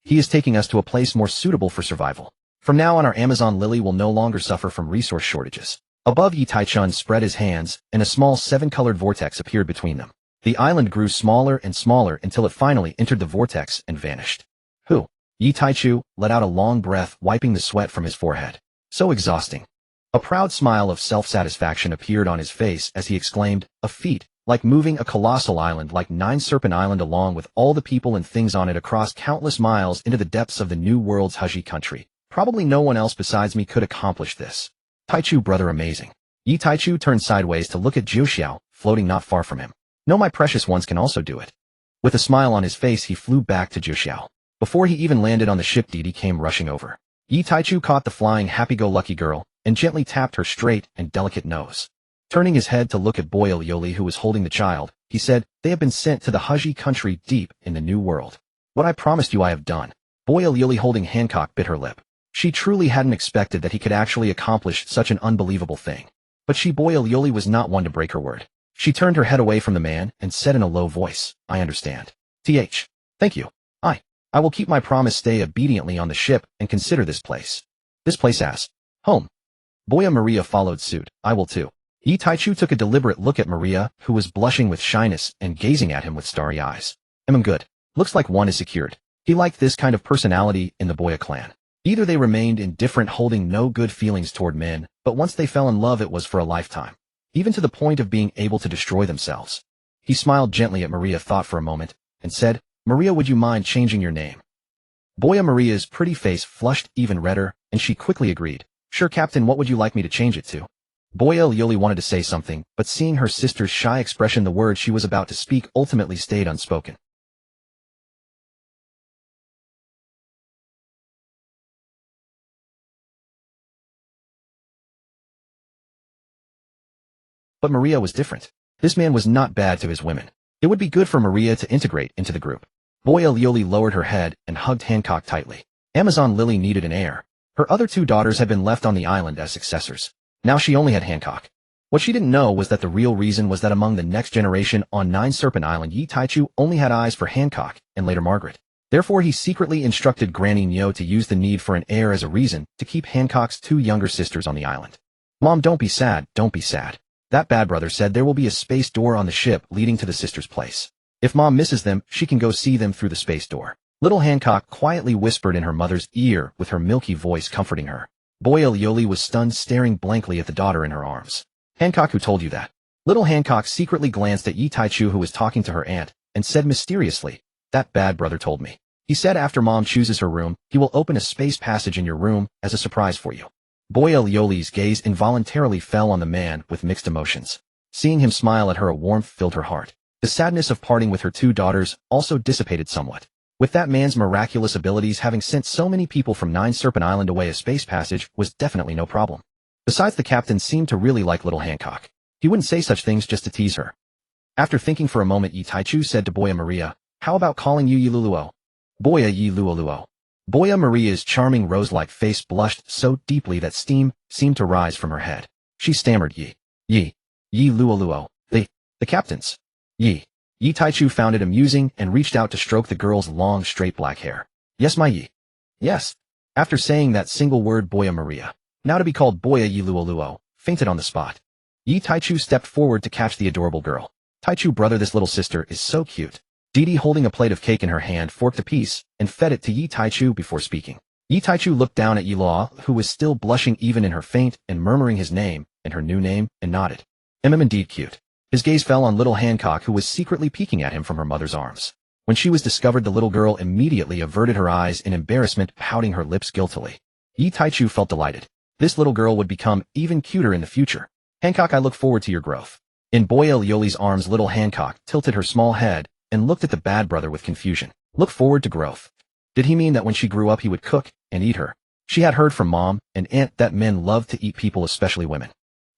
He is taking us to a place more suitable for survival. From now on, our Amazon Lily will no longer suffer from resource shortages. Above, Yi Taichun spread his hands, and a small seven-colored vortex appeared between them. The island grew smaller and smaller until it finally entered the vortex and vanished. Who? Yi Taichu let out a long breath, wiping the sweat from his forehead. So exhausting. A proud smile of self-satisfaction appeared on his face as he exclaimed, a feat, like moving a colossal island like Nine Serpent Island along with all the people and things on it across countless miles into the depths of the New World's Haji country. Probably no one else besides me could accomplish this. Taichu brother, amazing. Yi Taichu turned sideways to look at Jiuxiao, floating not far from him. No, my precious ones can also do it. With a smile on his face, he flew back to Jiuxiao. Before he even landed on the ship, Didi came rushing over. Yi Taichu caught the flying happy-go-lucky girl and gently tapped her straight and delicate nose. Turning his head to look at Boy Yoli, who was holding the child, he said, "They have been sent to the Huji country deep in the New World. What I promised you I have done." Boy Yoli, holding Hancock, bit her lip. She truly hadn't expected that he could actually accomplish such an unbelievable thing. But Boy Yoli was not one to break her word. She turned her head away from the man and said in a low voice, "I understand. Thank you. I will keep my promise, stay obediently on the ship and consider this place as home." Boya Maria followed suit. "I will too." Yi Taichu took a deliberate look at Maria, who was blushing with shyness and gazing at him with starry eyes. Good. Looks like one is secured." He liked this kind of personality in the Boya clan. Either they remained indifferent, holding no good feelings toward men, but once they fell in love it was for a lifetime, even to the point of being able to destroy themselves. He smiled gently at Maria, thought for a moment, and said, "Maria, would you mind changing your name?" Boya Maria's pretty face flushed even redder, and she quickly agreed. "Sure, Captain, what would you like me to change it to?" Boya Yoli wanted to say something, but seeing her sister's shy expression, the words she was about to speak ultimately stayed unspoken. But Maria was different. This man was not bad to his women. It would be good for Maria to integrate into the group. Boya Yoli lowered her head and hugged Hancock tightly. Amazon Lily needed an heir. Her other two daughters had been left on the island as successors. Now she only had Hancock. What she didn't know was that the real reason was that among the next generation on Nine Serpent Island, Yi Taichu only had eyes for Hancock and later Margaret. Therefore he secretly instructed Granny Nyo to use the need for an heir as a reason to keep Hancock's two younger sisters on the island. "Mom, don't be sad, don't be sad. That bad brother said there will be a space door on the ship leading to the sisters' place. If Mom misses them, she can go see them through the space door." Little Hancock quietly whispered in her mother's ear, with her milky voice comforting her. Boya Yoli was stunned, staring blankly at the daughter in her arms. "Hancock, who told you that?" Little Hancock secretly glanced at Yi Taichu, who was talking to her aunt, and said mysteriously, "That bad brother told me. He said after Mom chooses her room, he will open a space passage in your room as a surprise for you." Boya Yoli's gaze involuntarily fell on the man with mixed emotions. Seeing him smile at her, a warmth filled her heart. The sadness of parting with her two daughters also dissipated somewhat. With that man's miraculous abilities, having sent so many people from Nine Serpent Island away a space passage was definitely no problem. Besides, the captain seemed to really like little Hancock. He wouldn't say such things just to tease her. After thinking for a moment, Yi Taichu said to Boya Maria, "How about calling you Yi Luluo?" "Boya Yi Luluo." Boya Maria's charming rose-like face blushed so deeply that steam seemed to rise from her head. She stammered, Yi Luluo. The captain's. Yi Taichu found it amusing and reached out to stroke the girl's long, straight black hair. "Yes, my Yi." "Yes." After saying that single word, Boya Maria, now to be called Boya Yi Luluo, fainted on the spot. Yi Taichu stepped forward to catch the adorable girl. "Taichu brother, this little sister is so cute." Didi, holding a plate of cake in her hand, forked a piece and fed it to Yi Taichu before speaking. Yi Taichu looked down at Yi Law, who was still blushing even in her faint and murmuring his name and her new name, and nodded. Indeed cute." His gaze fell on little Hancock, who was secretly peeking at him from her mother's arms. When she was discovered, the little girl immediately averted her eyes in embarrassment, pouting her lips guiltily. Yi Taichu felt delighted. This little girl would become even cuter in the future. "Hancock, I look forward to your growth." In Boya Yoli's arms, little Hancock tilted her small head and looked at the bad brother with confusion. Look forward to growth. Did he mean that when she grew up he would cook and eat her? She had heard from Mom and Aunt that men love to eat people, especially women.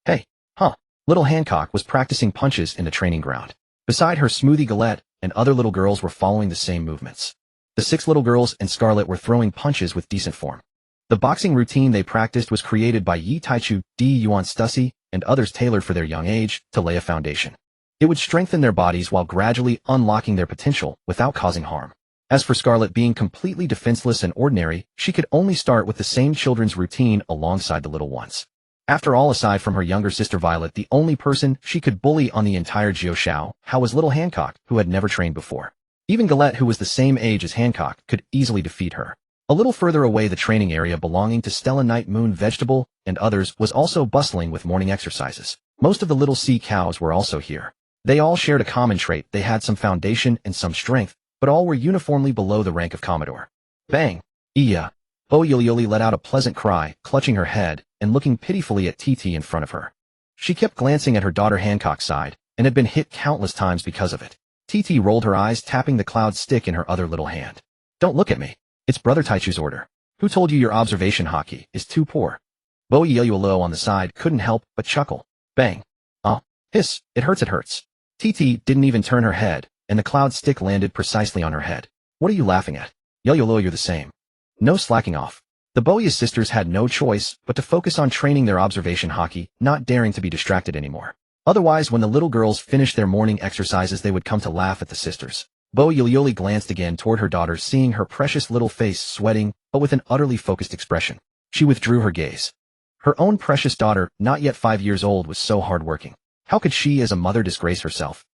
Hey, huh? Little Hancock was practicing punches in the training ground. Beside her, Smoothie Galette and other little girls were following the same movements. The 6 little girls and Scarlet were throwing punches with decent form. The boxing routine they practiced was created by Yi Taichu, Yuan Stussy, and others, tailored for their young age to lay a foundation. It would strengthen their bodies while gradually unlocking their potential without causing harm. As for Scarlet, being completely defenseless and ordinary, she could only start with the same children's routine alongside the little ones. After all, aside from her younger sister Violet, the only person she could bully on the entire Jiao How was little Hancock, who had never trained before. Even Galette, who was the same age as Hancock, could easily defeat her. A little further away, the training area belonging to Stella, Night, Moon, Vegetable, and others was also bustling with morning exercises. Most of the little sea cows were also here. They all shared a common trait: they had some foundation and some strength, but all were uniformly below the rank of Commodore. Bang! Iya! Boyoli let out a pleasant cry, clutching her head and looking pitifully at TT in front of her. She kept glancing at her daughter Hancock's side, and had been hit countless times because of it. TT rolled her eyes, tapping the cloud stick in her other little hand. Don't look at me. It's Brother Taichu's order. Who told you your observation hockey is too poor? Bo Yelluolo on the side couldn't help but chuckle. Bang. Oh. Hiss. It hurts, it hurts. TT didn't even turn her head, and the cloud stick landed precisely on her head. What are you laughing at? Yelluolo, you're the same. No slacking off. The Boya sisters had no choice but to focus on training their observation hockey, not daring to be distracted anymore. Otherwise, when the little girls finished their morning exercises, they would come to laugh at the sisters. Bo Yelluolo glanced again toward her daughter, seeing her precious little face sweating, but with an utterly focused expression. She withdrew her gaze. Her own precious daughter, not yet 5 years old, was so hardworking. How could she as a mother disgrace herself?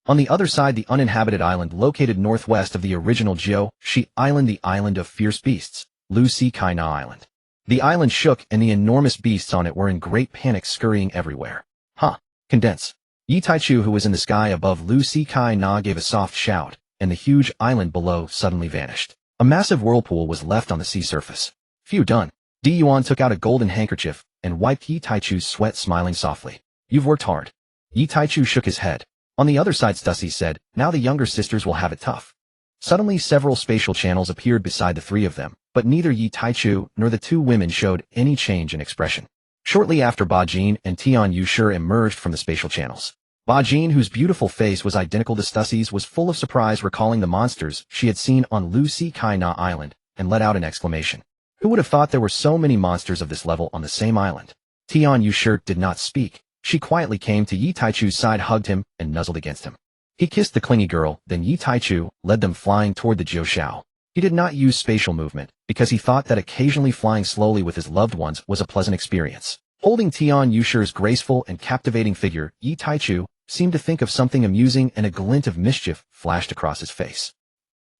On the other side, the uninhabited island located northwest of the original Gion Island, the island of fierce beasts, Ruluka Island. The island shook, and the enormous beasts on it were in great panic, scurrying everywhere. Huh. Condense. Yi Taichu, who was in the sky above Ruluka, gave a soft shout, and the huge island below suddenly vanished. A massive whirlpool was left on the sea surface. Phew, done. Gion took out a golden handkerchief and wiped Yi Taichu's sweat, smiling softly. You've worked hard. Yi Taichu shook his head. On the other side, Stussy said, now the younger sisters will have it tough. Suddenly several spatial channels appeared beside the three of them, but neither Yi Taichu nor the two women showed any change in expression. Shortly after, Bajin and Tian Yushur emerged from the spatial channels. Bajin, whose beautiful face was identical to Stussy's, was full of surprise, recalling the monsters she had seen on Ruluka Island, and let out an exclamation. Who would have thought there were so many monsters of this level on the same island? Tian Yushur did not speak. She quietly came to Yi Taichu's side, hugged him, and nuzzled against him. He kissed the clingy girl, then Yi Taichu led them flying toward the Jiushao. He did not use spatial movement, because he thought that occasionally flying slowly with his loved ones was a pleasant experience. Holding Tian Yushur's graceful and captivating figure, Yi Taichu seemed to think of something amusing, and a glint of mischief flashed across his face.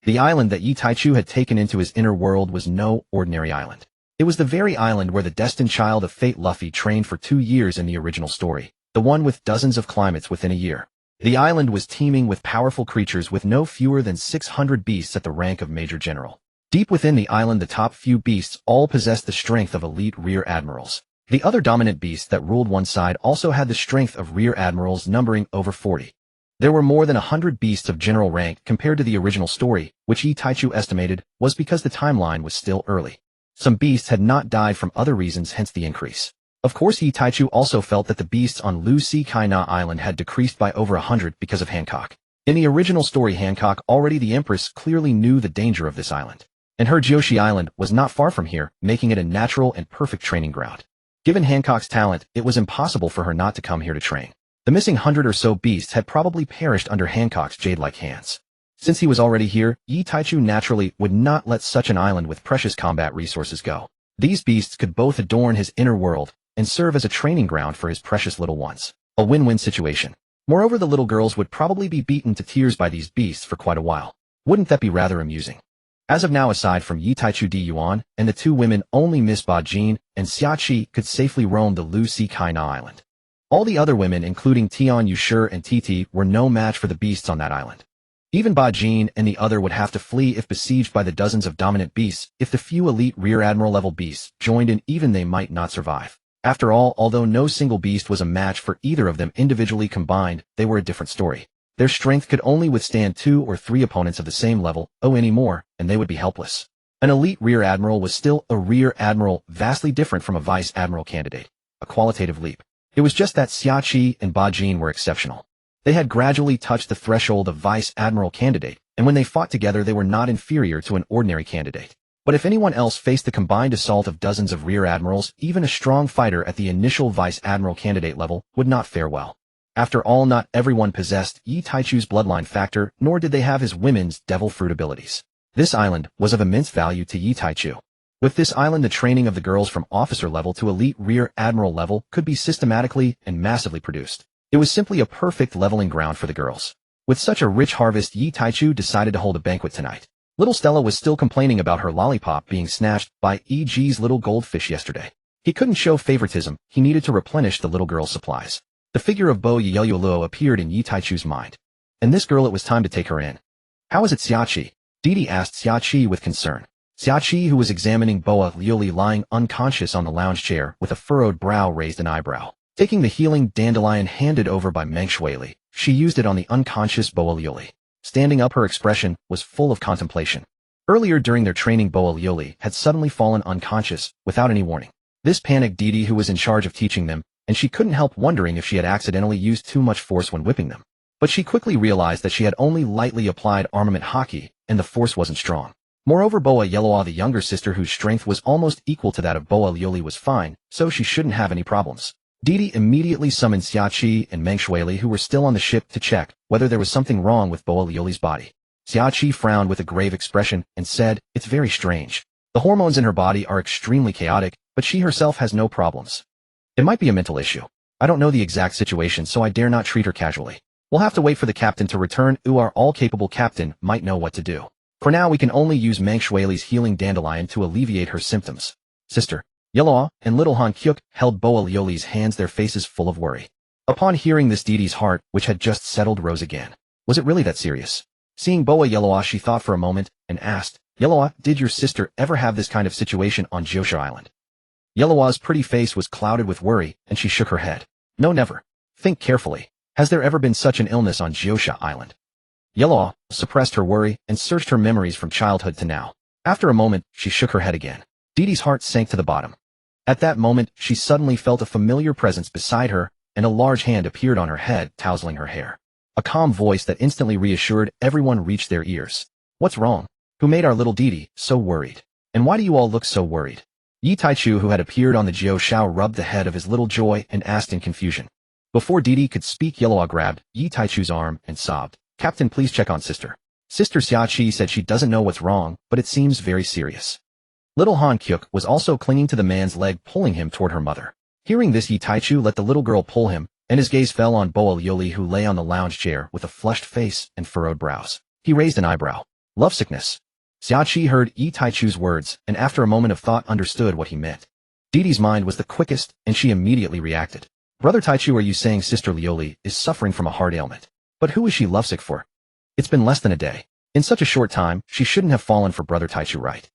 The island that Yi Taichu had taken into his inner world was no ordinary island. It was the very island where the destined child of fate Luffy trained for 2 years in the original story, the one with dozens of climates within a year. The island was teeming with powerful creatures, with no fewer than 600 beasts at the rank of Major General. Deep within the island, the top few beasts all possessed the strength of elite rear admirals. The other dominant beasts that ruled one side also had the strength of rear admirals, numbering over 40. There were more than 100 beasts of general rank compared to the original story, which Yi Taichu estimated was because the timeline was still early. Some beasts had not died from other reasons, hence the increase. Of course, Yi Taichu also felt that the beasts on Ruluka Island had decreased by over 100 because of Hancock. In the original story, Hancock, already the Empress, clearly knew the danger of this island. And her Joshi Island was not far from here, making it a natural and perfect training ground. Given Hancock's talent, it was impossible for her not to come here to train. The missing 100 or so beasts had probably perished under Hancock's jade-like hands. Since he was already here, Yi Taichu naturally would not let such an island with precious combat resources go. These beasts could both adorn his inner world and serve as a training ground for his precious little ones. A win-win situation. Moreover, the little girls would probably be beaten to tears by these beasts for quite a while. Wouldn't that be rather amusing? As of now, aside from Yi Taichu, Gion and the two women, only Miss Bajin and Xiachi could safely roam the Ruluka Island. All the other women, including Tian Yushur and Titi, were no match for the beasts on that island. Even Bajin and the other would have to flee if besieged by the dozens of dominant beasts. If the few elite rear admiral level beasts joined in, even they might not survive. After all, although no single beast was a match for either of them individually combined, they were a different story. Their strength could only withstand 2 or 3 opponents of the same level, any more, and they would be helpless. An elite rear admiral was still a rear admiral, vastly different from a vice admiral candidate. A qualitative leap. It was just that Xiachi and Bajin were exceptional. They had gradually touched the threshold of vice admiral candidate, and when they fought together they were not inferior to an ordinary candidate. But if anyone else faced the combined assault of dozens of rear admirals, even a strong fighter at the initial vice admiral candidate level would not fare well. After all, not everyone possessed Yi Taichu's bloodline factor, nor did they have his women's devil fruit abilities. This island was of immense value to Yi Taichu. With this island, the training of the girls from officer level to elite rear admiral level could be systematically and massively produced. It was simply a perfect leveling ground for the girls. With such a rich harvest, Yi Taichu decided to hold a banquet tonight. Little Stella was still complaining about her lollipop being snatched by EG's little goldfish yesterday. He couldn't show favoritism, he needed to replenish the little girl's supplies. The figure of Bo Yelluolo appeared in Yi Taichu's mind. And this girl, it was time to take her in. How is it, Xiachi? Didi asked Xiachi with concern. Xiachi, who was examining Boa Lioli lying unconscious on the lounge chair with a furrowed brow, raised an eyebrow. Taking the healing dandelion handed over by Meng Shuili, she used it on the unconscious Boa Lioli. Standing up, her expression was full of contemplation. Earlier during their training, Boa Lioli had suddenly fallen unconscious without any warning. This panicked Didi, who was in charge of teaching them, and she couldn't help wondering if she had accidentally used too much force when whipping them. But she quickly realized that she had only lightly applied armament haki, and the force wasn't strong. Moreover, Boa Yeloa, the younger sister whose strength was almost equal to that of Boa Lioli, was fine, so she shouldn't have any problems. Didi immediately summoned Xiachi and Mengshuili, who were still on the ship, to check whether there was something wrong with Boa Lioli's body. Xiachi frowned with a grave expression and said, "It's very strange. The hormones in her body are extremely chaotic, but she herself has no problems. It might be a mental issue. I don't know the exact situation, so I dare not treat her casually. We'll have to wait for the captain to return. Our all-capable captain might know what to do. For now, we can only use Mengshuili's healing dandelion to alleviate her symptoms." Sister Yeloa and little Han Kyuk held Boa Lioli's hands, their faces full of worry. Upon hearing this, Didi's heart, which had just settled, rose again. Was it really that serious? Seeing Boa Yeloa, she thought for a moment and asked, "Yeloa, did your sister ever have this kind of situation on Gion Island?" Yeloa's pretty face was clouded with worry, and she shook her head. "No, never. Think carefully. Has there ever been such an illness on Gion Island?" Yeloa suppressed her worry and searched her memories from childhood to now. After a moment, she shook her head again. Didi's heart sank to the bottom. At that moment, she suddenly felt a familiar presence beside her, and a large hand appeared on her head, tousling her hair. A calm voice that instantly reassured everyone reached their ears. "What's wrong? Who made our little Didi so worried? And why do you all look so worried?" Yi Taichu, who had appeared on the Jiao Shao, rubbed the head of his little Joy and asked in confusion. Before Didi could speak, Yeloa grabbed Yi Taichu's arm and sobbed, "Captain, please check on sister. Sister Xiachi said she doesn't know what's wrong, but it seems very serious." Little Han Kyuk was also clinging to the man's leg, pulling him toward her mother. Hearing this, Yi Taichu let the little girl pull him, and his gaze fell on Boa Lioli, who lay on the lounge chair with a flushed face and furrowed brows. He raised an eyebrow. "Lovesickness." Xiachi heard Yi Taichu's words, and after a moment of thought understood what he meant. Didi's mind was the quickest, and she immediately reacted. "Brother Taichu, are you saying Sister Lioli is suffering from a heart ailment? But who is she lovesick for? It's been less than a day. In such a short time, she shouldn't have fallen for Brother Taichu, right?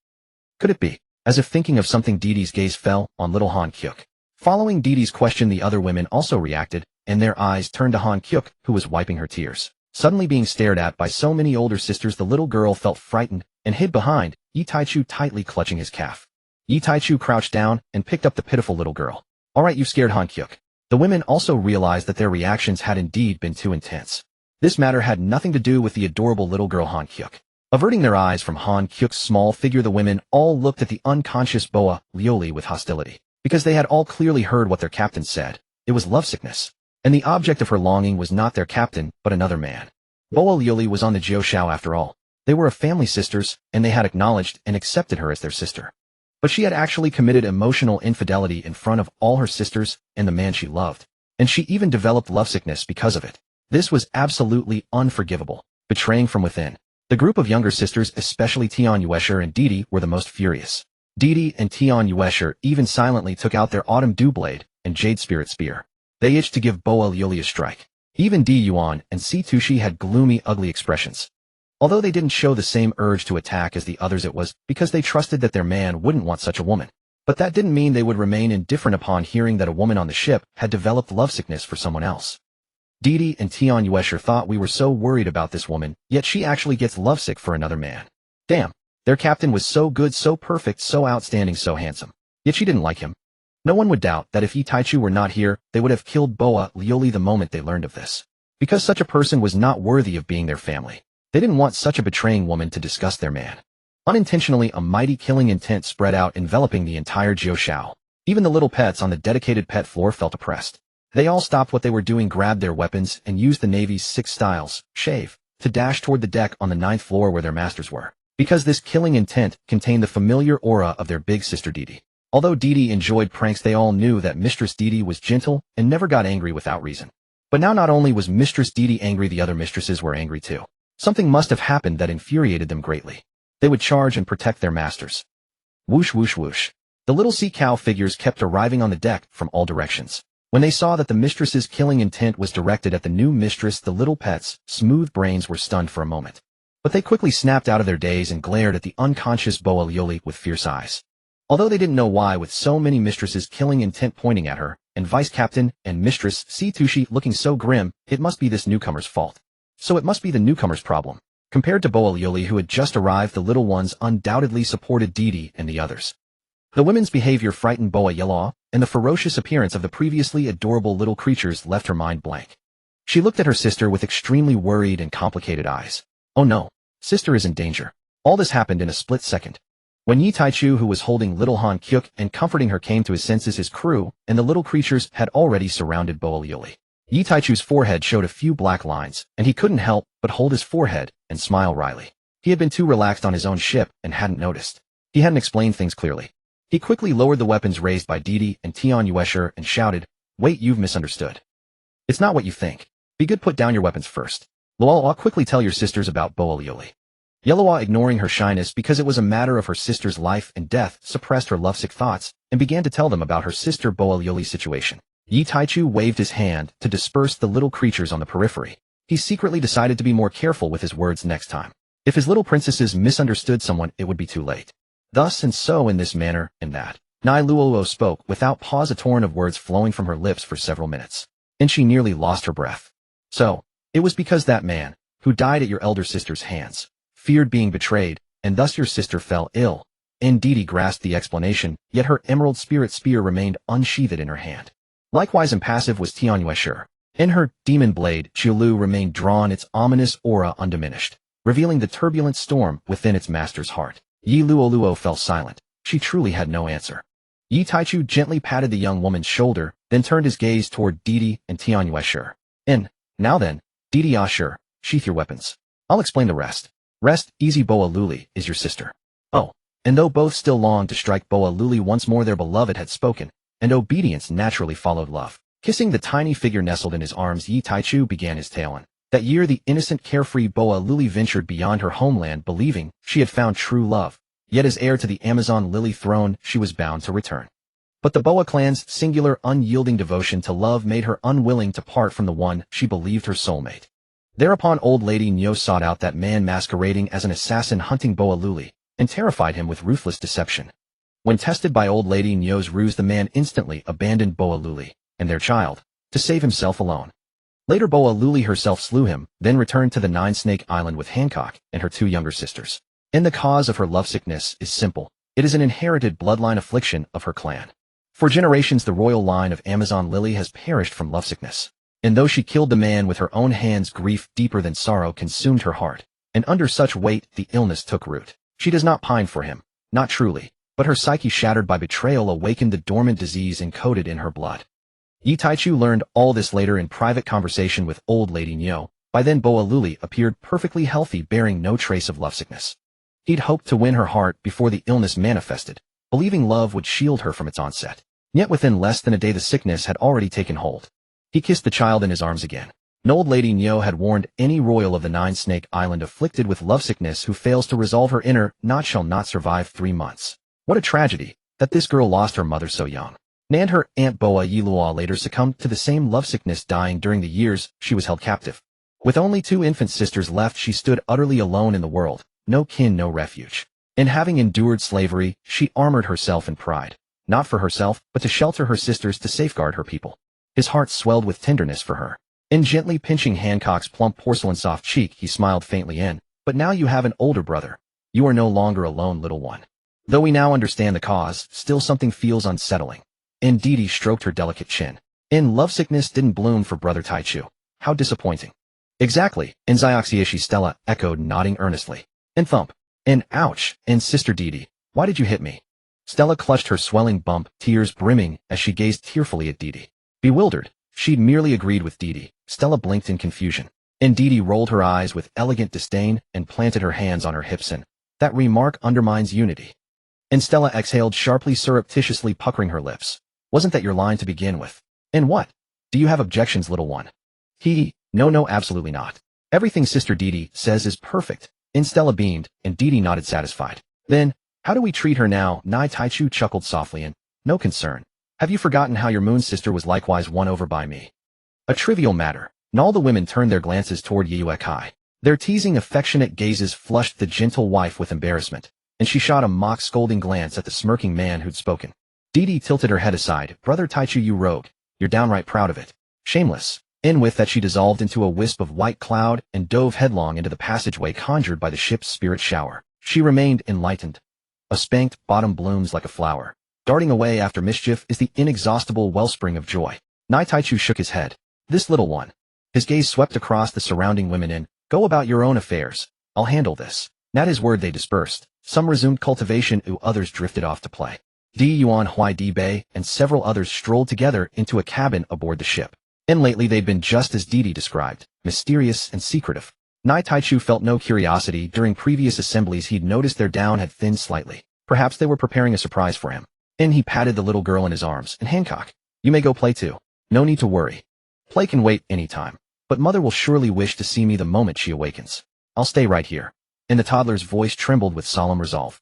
Could it be?" As if thinking of something, Didi's gaze fell on little Han Kyuk. Following Didi's question, the other women also reacted, and their eyes turned to Han Kyuk, who was wiping her tears. Suddenly being stared at by so many older sisters, the little girl felt frightened and hid behind Yi Taichu, tightly clutching his calf. Yi Taichu crouched down and picked up the pitiful little girl. "All right, you scared Han Kyuk." The women also realized that their reactions had indeed been too intense. This matter had nothing to do with the adorable little girl Han Kyuk. Averting their eyes from Han Kyuk's small figure, the women all looked at the unconscious Boa Lioli with hostility, because they had all clearly heard what their captain said. It was lovesickness, and the object of her longing was not their captain, but another man. Boa Lioli was on the Jiao Shao after all. They were a family sisters, and they had acknowledged and accepted her as their sister. But she had actually committed emotional infidelity in front of all her sisters and the man she loved, and she even developed lovesickness because of it. This was absolutely unforgivable, betraying from within. The group of younger sisters, especially Tian Yuesher and Didi, were the most furious. Didi and Tian Yuesher even silently took out their autumn dew blade and jade spirit spear. They itched to give Boa Lioli a strike. Even Di Yuan and Si Tushi had gloomy, ugly expressions. Although they didn't show the same urge to attack as the others, it was because they trusted that their man wouldn't want such a woman. But that didn't mean they would remain indifferent upon hearing that a woman on the ship had developed lovesickness for someone else. Didi and Tian Yuesher thought, "We were so worried about this woman, yet she actually gets lovesick for another man. Damn, their captain was so good, so perfect, so outstanding, so handsome. Yet she didn't like him." No one would doubt that if Yi Taichu were not here, they would have killed Boa Lioli the moment they learned of this. Because such a person was not worthy of being their family. They didn't want such a betraying woman to disgust their man. Unintentionally, a mighty killing intent spread out, enveloping the entire Jiao Shao. Even the little pets on the dedicated pet floor felt oppressed. They all stopped what they were doing, grabbed their weapons, and used the Navy's 6 styles, shave, to dash toward the deck on the 9th floor where their masters were. Because this killing intent contained the familiar aura of their big sister Didi. Although Didi enjoyed pranks, they all knew that Mistress Didi was gentle and never got angry without reason. But now not only was Mistress Didi angry, the other mistresses were angry too. Something must have happened that infuriated them greatly. They would charge and protect their masters. Whoosh whoosh whoosh. The little sea cow figures kept arriving on the deck from all directions. When they saw that the mistress's killing intent was directed at the new mistress, the little pets' smooth brains were stunned for a moment. But they quickly snapped out of their daze and glared at the unconscious Boa Lioli with fierce eyes. Although they didn't know why, with so many mistresses' killing intent pointing at her, and Vice Captain and Mistress Si Tushi looking so grim, it must be this newcomer's fault. So it must be the newcomer's problem. Compared to Boa Liuli who had just arrived, the little ones undoubtedly supported Didi and the others. The women's behavior frightened Boa Liuli, and the ferocious appearance of the previously adorable little creatures left her mind blank. She looked at her sister with extremely worried and complicated eyes. Oh no, sister is in danger. All this happened in a split second. When Yi Taichu, who was holding little Han Kyuk and comforting her, came to his senses, his crew and the little creatures had already surrounded Boa Liuli. Yi Taichu's forehead showed a few black lines, and he couldn't help but hold his forehead and smile wryly. He had been too relaxed on his own ship and hadn't noticed. He hadn't explained things clearly. He quickly lowered the weapons raised by Didi and Tian Yuesher and shouted, "Wait, you've misunderstood. It's not what you think. Be good, put down your weapons first. Luoa, quickly tell your sisters about Boa Liuli." Yeloa, ignoring her shyness because it was a matter of her sister's life and death, suppressed her lovesick thoughts and began to tell them about her sister Boa Liuli's situation. Yi Taichu waved his hand to disperse the little creatures on the periphery. He secretly decided to be more careful with his words next time. If his little princesses misunderstood someone, it would be too late. Thus and so, in this manner and that. Nai Luoluo spoke without pause, a torrent of words flowing from her lips for several minutes. And she nearly lost her breath. So, it was because that man, who died at your elder sister's hands, feared being betrayed, and thus your sister fell ill. And Didi grasped the explanation, yet her emerald spirit spear remained unsheathed in her hand. Likewise impassive was Tian Yuesher. In her demon blade, Qiulu remained drawn, its ominous aura undiminished, revealing the turbulent storm within its master's heart. Yi Luoluo fell silent. She truly had no answer. Yi Taichu gently patted the young woman's shoulder, then turned his gaze toward Didi and Tian Yuesher. Now then, Didi Asher, sheath your weapons. I'll explain the rest. Rest easy, Boa Liuli is your sister. Oh, and though both still longed to strike Boa Liuli once more, their beloved had spoken, and obedience naturally followed love. Kissing the tiny figure nestled in his arms, Yi Taichu began his tale on. That year the innocent carefree Boa Liuli ventured beyond her homeland, believing she had found true love. Yet as heir to the Amazon Lily throne, she was bound to return. But the Boa clan's singular unyielding devotion to love made her unwilling to part from the one she believed her soulmate. Thereupon old Lady Nyo sought out that man masquerading as an assassin hunting Boa Liuli, and terrified him with ruthless deception. When tested by old Lady Nyo's ruse, the man instantly abandoned Boa Liuli and their child to save himself alone. Later Boa Liuli herself slew him, then returned to the Nine-Snake Island with Hancock and her two younger sisters. And the cause of her lovesickness is simple. It is an inherited bloodline affliction of her clan. For generations the royal line of Amazon Lily has perished from lovesickness. And though she killed the man with her own hands, grief deeper than sorrow consumed her heart. And under such weight the illness took root. She does not pine for him, not truly, but her psyche shattered by betrayal awakened the dormant disease encoded in her blood. Yi Taichu learned all this later in private conversation with old Lady Nyo. By then Boa Liuli appeared perfectly healthy, bearing no trace of lovesickness. He'd hoped to win her heart before the illness manifested, believing love would shield her from its onset. Yet within less than a day the sickness had already taken hold. He kissed the child in his arms again. Old Lady Nyo had warned any royal of the Nine-Snake Island afflicted with lovesickness who fails to resolve her inner knot shall not survive 3 months. What a tragedy that this girl lost her mother so young. And her aunt Boa Yilua later succumbed to the same lovesickness, dying during the years she was held captive. With only 2 infant sisters left, she stood utterly alone in the world, no kin, no refuge. And having endured slavery, she armored herself in pride, not for herself, but to shelter her sisters, to safeguard her people. His heart swelled with tenderness for her. And gently pinching Hancock's plump porcelain soft cheek, he smiled faintly in, "But now you have an older brother. You are no longer alone, little one. Though we now understand the cause, still something feels unsettling." And Didi stroked her delicate chin. And lovesickness didn't bloom for Brother Taichu. How disappointing. Exactly, and Xiaoxiashi Stella echoed, nodding earnestly. And thump. And ouch. And Sister Didi, why did you hit me? Stella clutched her swelling bump, tears brimming as she gazed tearfully at Didi. Bewildered, she'd merely agreed with Didi. Stella blinked in confusion. And Didi rolled her eyes with elegant disdain and planted her hands on her hips. And that remark undermines unity. And Stella exhaled sharply, surreptitiously puckering her lips. Wasn't that your line to begin with? And what? Do you have objections, little one? No, absolutely not. Everything Sister Didi says is perfect. And Stella beamed, and Didi nodded satisfied. Then, how do we treat her now? Nai Taichu chuckled softly and, no concern. Have you forgotten how your moon sister was likewise won over by me? A trivial matter. And all the women turned their glances toward Yuekai. Their teasing, affectionate gazes flushed the gentle wife with embarrassment, and she shot a mock scolding glance at the smirking man who'd spoken. Didi tilted her head aside. Brother Taichu, you rogue. You're downright proud of it. Shameless. In with that she dissolved into a wisp of white cloud and dove headlong into the passageway conjured by the ship's spirit shower. She remained enlightened. A spanked bottom blooms like a flower. Darting away after mischief is the inexhaustible wellspring of joy. Nai Taichu shook his head. This little one. His gaze swept across the surrounding women in, go about your own affairs. I'll handle this. At his word they dispersed. Some resumed cultivation, others drifted off to play. Di Yuan Huai Di Bei and several others strolled together into a cabin aboard the ship. And lately they'd been just as Didi described, mysterious and secretive. Nai Taichu felt no curiosity. During previous assemblies he'd noticed their down had thinned slightly. Perhaps they were preparing a surprise for him. And he patted the little girl in his arms. And Hancock, you may go play too. No need to worry. Play can wait any time. But mother will surely wish to see me the moment she awakens. I'll stay right here. And the toddler's voice trembled with solemn resolve.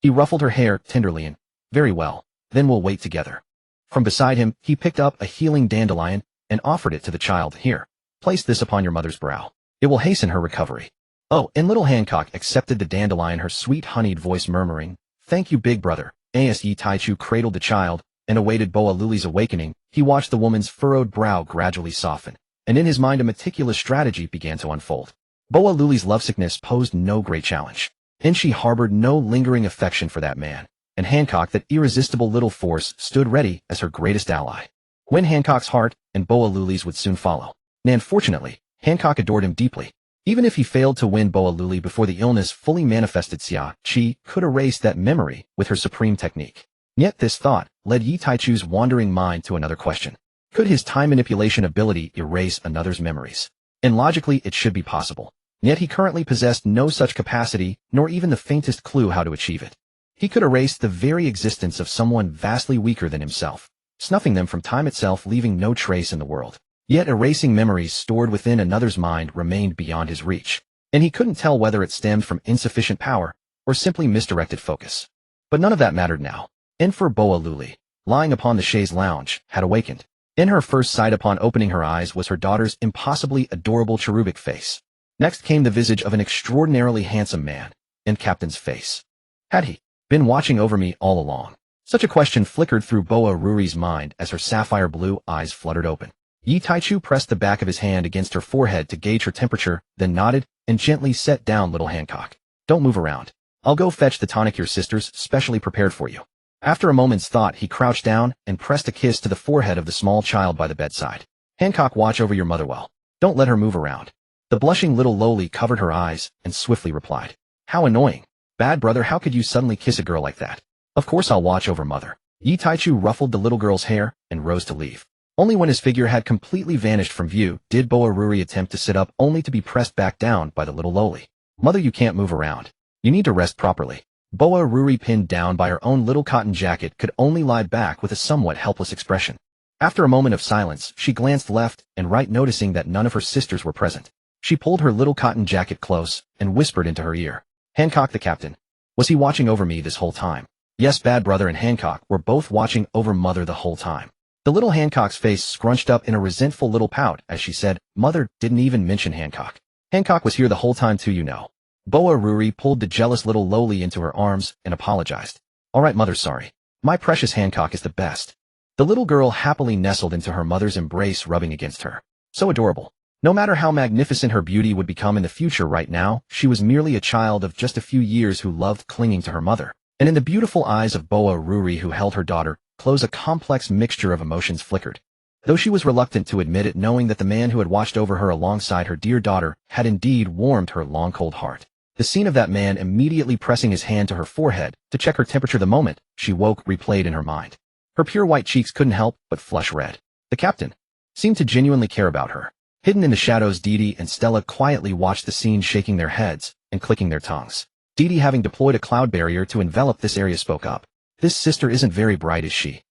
He ruffled her hair tenderly and, very well, then we'll wait together. From beside him, he picked up a healing dandelion and offered it to the child. Here, place this upon your mother's brow. It will hasten her recovery. Oh, and little Hancock accepted the dandelion, her sweet honeyed voice murmuring, thank you, big brother. As Yi Taichu cradled the child and awaited Boa Luli's awakening, he watched the woman's furrowed brow gradually soften, and in his mind a meticulous strategy began to unfold. Boa Luli's lovesickness posed no great challenge, and she harbored no lingering affection for that man, and Hancock, that irresistible little force, stood ready as her greatest ally. When Hancock's heart and Boa Luli's would soon follow. And fortunately, Hancock adored him deeply. Even if he failed to win Boa Luli before the illness fully manifested, Xia Qi could erase that memory with her supreme technique. Yet this thought led Yi Taichu's wandering mind to another question. Could his time manipulation ability erase another's memories? And logically it should be possible. Yet he currently possessed no such capacity, nor even the faintest clue how to achieve it. He could erase the very existence of someone vastly weaker than himself, snuffing them from time itself, leaving no trace in the world. Yet erasing memories stored within another's mind remained beyond his reach, and he couldn't tell whether it stemmed from insufficient power or simply misdirected focus. But none of that mattered now. And for Boa Luli, lying upon the chaise lounge, had awakened. In her first sight upon opening her eyes was her daughter's impossibly adorable cherubic face. Next came the visage of an extraordinarily handsome man, and Captain's face. Had he been watching over me all along? Such a question flickered through Boa Ruri's mind as her sapphire blue eyes fluttered open. Yi Taichu pressed the back of his hand against her forehead to gauge her temperature, then nodded and gently set down little Hancock. Don't move around. I'll go fetch the tonic your sister's specially prepared for you. After a moment's thought, he crouched down and pressed a kiss to the forehead of the small child by the bedside. Hancock, watch over your mother well. Don't let her move around. The blushing little Loli covered her eyes and swiftly replied. How annoying. Bad brother, how could you suddenly kiss a girl like that? Of course I'll watch over mother. Yi Taichu ruffled the little girl's hair and rose to leave. Only when his figure had completely vanished from view did Boa Ruri attempt to sit up, only to be pressed back down by the little Loli. Mother, you can't move around. You need to rest properly. Boa Ruri, pinned down by her own little cotton jacket, could only lie back with a somewhat helpless expression. After a moment of silence, she glanced left and right, noticing that none of her sisters were present. She pulled her little cotton jacket close and whispered into her ear. Hancock, the captain. Was he watching over me this whole time? Yes, bad brother and Hancock were both watching over mother the whole time. The little Hancock's face scrunched up in a resentful little pout as she said, Mother didn't even mention Hancock. Hancock was here the whole time too, you know. Boa Ruri pulled the jealous little Loli into her arms and apologized. All right, mother, sorry. My precious Hancock is the best. The little girl happily nestled into her mother's embrace, rubbing against her. So adorable. No matter how magnificent her beauty would become in the future, right now, she was merely a child of just a few years who loved clinging to her mother. And in the beautiful eyes of Boa Ruri, who held her daughter close, a complex mixture of emotions flickered. Though she was reluctant to admit it, knowing that the man who had watched over her alongside her dear daughter had indeed warmed her long cold heart. The scene of that man immediately pressing his hand to her forehead to check her temperature the moment she woke replayed in her mind. Her pure white cheeks couldn't help but flush red. The captain seemed to genuinely care about her. Hidden in the shadows, Didi and Stella quietly watched the scene, shaking their heads and clicking their tongues. Didi, having deployed a cloud barrier to envelop this area, spoke up. This sister isn't very bright, is she?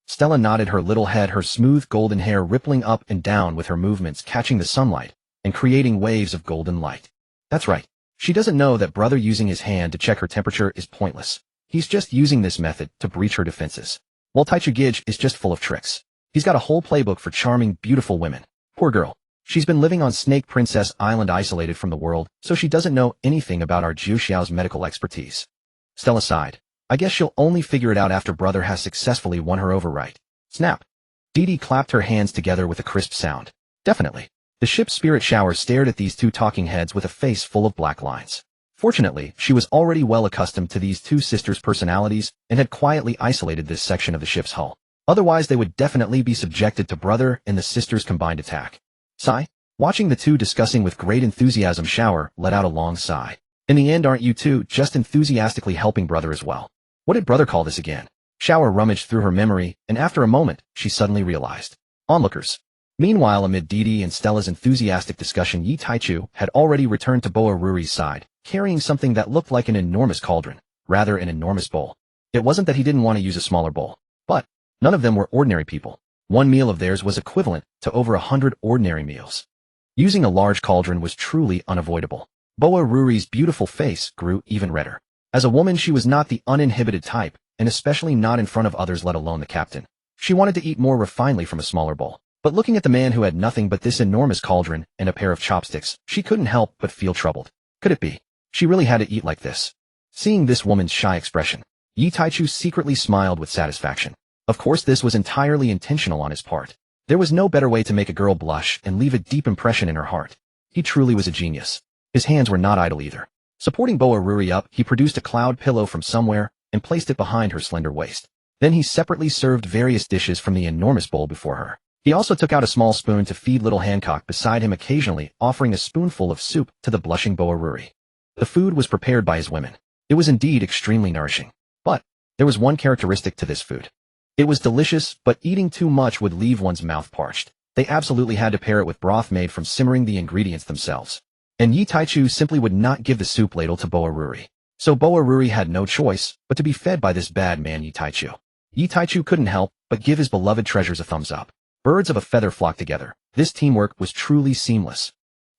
Stella nodded her little head, her smooth golden hair rippling up and down with her movements, catching the sunlight and creating waves of golden light. That's right. She doesn't know that brother using his hand to check her temperature is pointless. He's just using this method to breach her defenses. While Taichu Gij is just full of tricks. He's got a whole playbook for charming, beautiful women. Poor girl. She's been living on Snake Princess Island, isolated from the world, so she doesn't know anything about our Jiu Xiao's medical expertise. Stella sighed. I guess she'll only figure it out after brother has successfully won her over, right? Snap. Didi clapped her hands together with a crisp sound. Definitely. The ship's spirit shower stared at these two talking heads with a face full of black lines. Fortunately, she was already well accustomed to these two sisters' personalities and had quietly isolated this section of the ship's hull. Otherwise, they would definitely be subjected to brother and the sisters' combined attack. Sigh. Watching the two discussing with great enthusiasm, Shower let out a long sigh. In the end, aren't you two just enthusiastically helping brother as well? What did brother call this again? Shower rummaged through her memory, and after a moment, she suddenly realized. Onlookers. Meanwhile, amid Didi and Stella's enthusiastic discussion, Yi Taichu had already returned to Boa Ruri's side, carrying something that looked like an enormous cauldron, rather an enormous bowl. It wasn't that he didn't want to use a smaller bowl, but none of them were ordinary people. One meal of theirs was equivalent to over 100 ordinary meals. Using a large cauldron was truly unavoidable. Boa Ruri's beautiful face grew even redder. As a woman, she was not the uninhibited type, and especially not in front of others, let alone the captain. She wanted to eat more refinedly from a smaller bowl. But looking at the man who had nothing but this enormous cauldron and a pair of chopsticks, she couldn't help but feel troubled. Could it be? She really had to eat like this. Seeing this woman's shy expression, Yi Taichu secretly smiled with satisfaction. Of course, this was entirely intentional on his part. There was no better way to make a girl blush and leave a deep impression in her heart. He truly was a genius. His hands were not idle either. Supporting Boa Ruri up, he produced a cloud pillow from somewhere and placed it behind her slender waist. Then he separately served various dishes from the enormous bowl before her. He also took out a small spoon to feed little Hancock beside him, occasionally offering a spoonful of soup to the blushing Boa Ruri. The food was prepared by his women. It was indeed extremely nourishing. But there was one characteristic to this food. It was delicious, but eating too much would leave one's mouth parched. They absolutely had to pair it with broth made from simmering the ingredients themselves. And Yi Taichu simply would not give the soup ladle to Boa Ruri. So Boa Ruri had no choice but to be fed by this bad man Yi Taichu. Yi Taichu couldn't help but give his beloved treasures a thumbs up. Birds of a feather flocked together. This teamwork was truly seamless.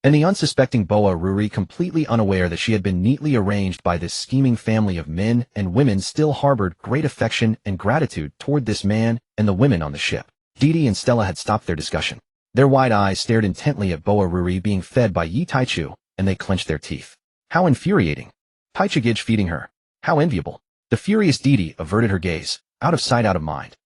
And the unsuspecting Boa Ruri, completely unaware that she had been neatly arranged by this scheming family of men and women, still harbored great affection and gratitude toward this man and the women on the ship. Didi and Stella had stopped their discussion. Their wide eyes stared intently at Boa Ruri being fed by Yi Taichu, and they clenched their teeth. How infuriating. Taichugij feeding her. How enviable. The furious Didi averted her gaze. Out of sight, out of mind.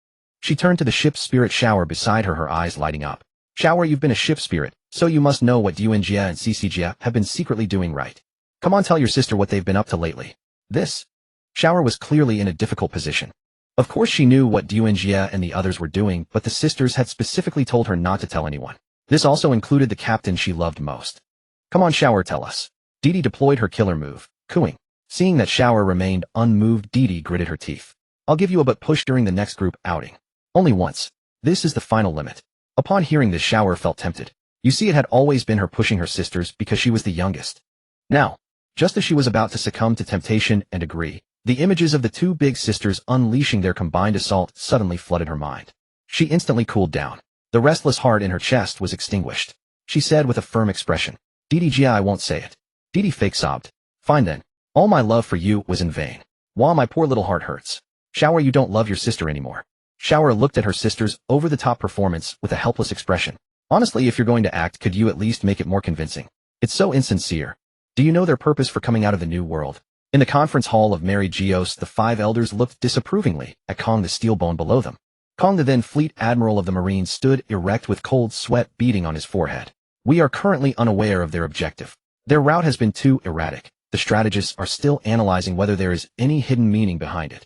She turned to the ship's spirit Shower beside her, her eyes lighting up. Shower, you've been a ship spirit, so you must know what Gion and Jia have been secretly doing, right? Come on, tell your sister what they've been up to lately. This. Shower was clearly in a difficult position. Of course she knew what Gion and the others were doing, but the sisters had specifically told her not to tell anyone. This also included the captain she loved most. Come on, Shower, tell us. Didi deployed her killer move, cooing. Seeing that Shower remained unmoved, Didi gritted her teeth. I'll give you a butt push during the next group outing. Only once. This is the final limit. Upon hearing this, Shower felt tempted. You see, it had always been her pushing her sisters because she was the youngest. Now, just as she was about to succumb to temptation and agree, the images of the two big sisters unleashing their combined assault suddenly flooded her mind. She instantly cooled down. The restless heart in her chest was extinguished. She said with a firm expression, Didi Jia, I won't say it. Didi fake sobbed. Fine then. All my love for you was in vain. Wow, my poor little heart hurts. Shower, you don't love your sister anymore. Shower looked at her sister's over-the-top performance with a helpless expression. Honestly, if you're going to act, could you at least make it more convincing? It's so insincere. Do you know their purpose for coming out of the new world? In the conference hall of Mary Gios, the five elders looked disapprovingly at Kong the Steelbone below them. Kong, the then fleet admiral of the Marines, stood erect with cold sweat beading on his forehead. We are currently unaware of their objective. Their route has been too erratic. The strategists are still analyzing whether there is any hidden meaning behind it.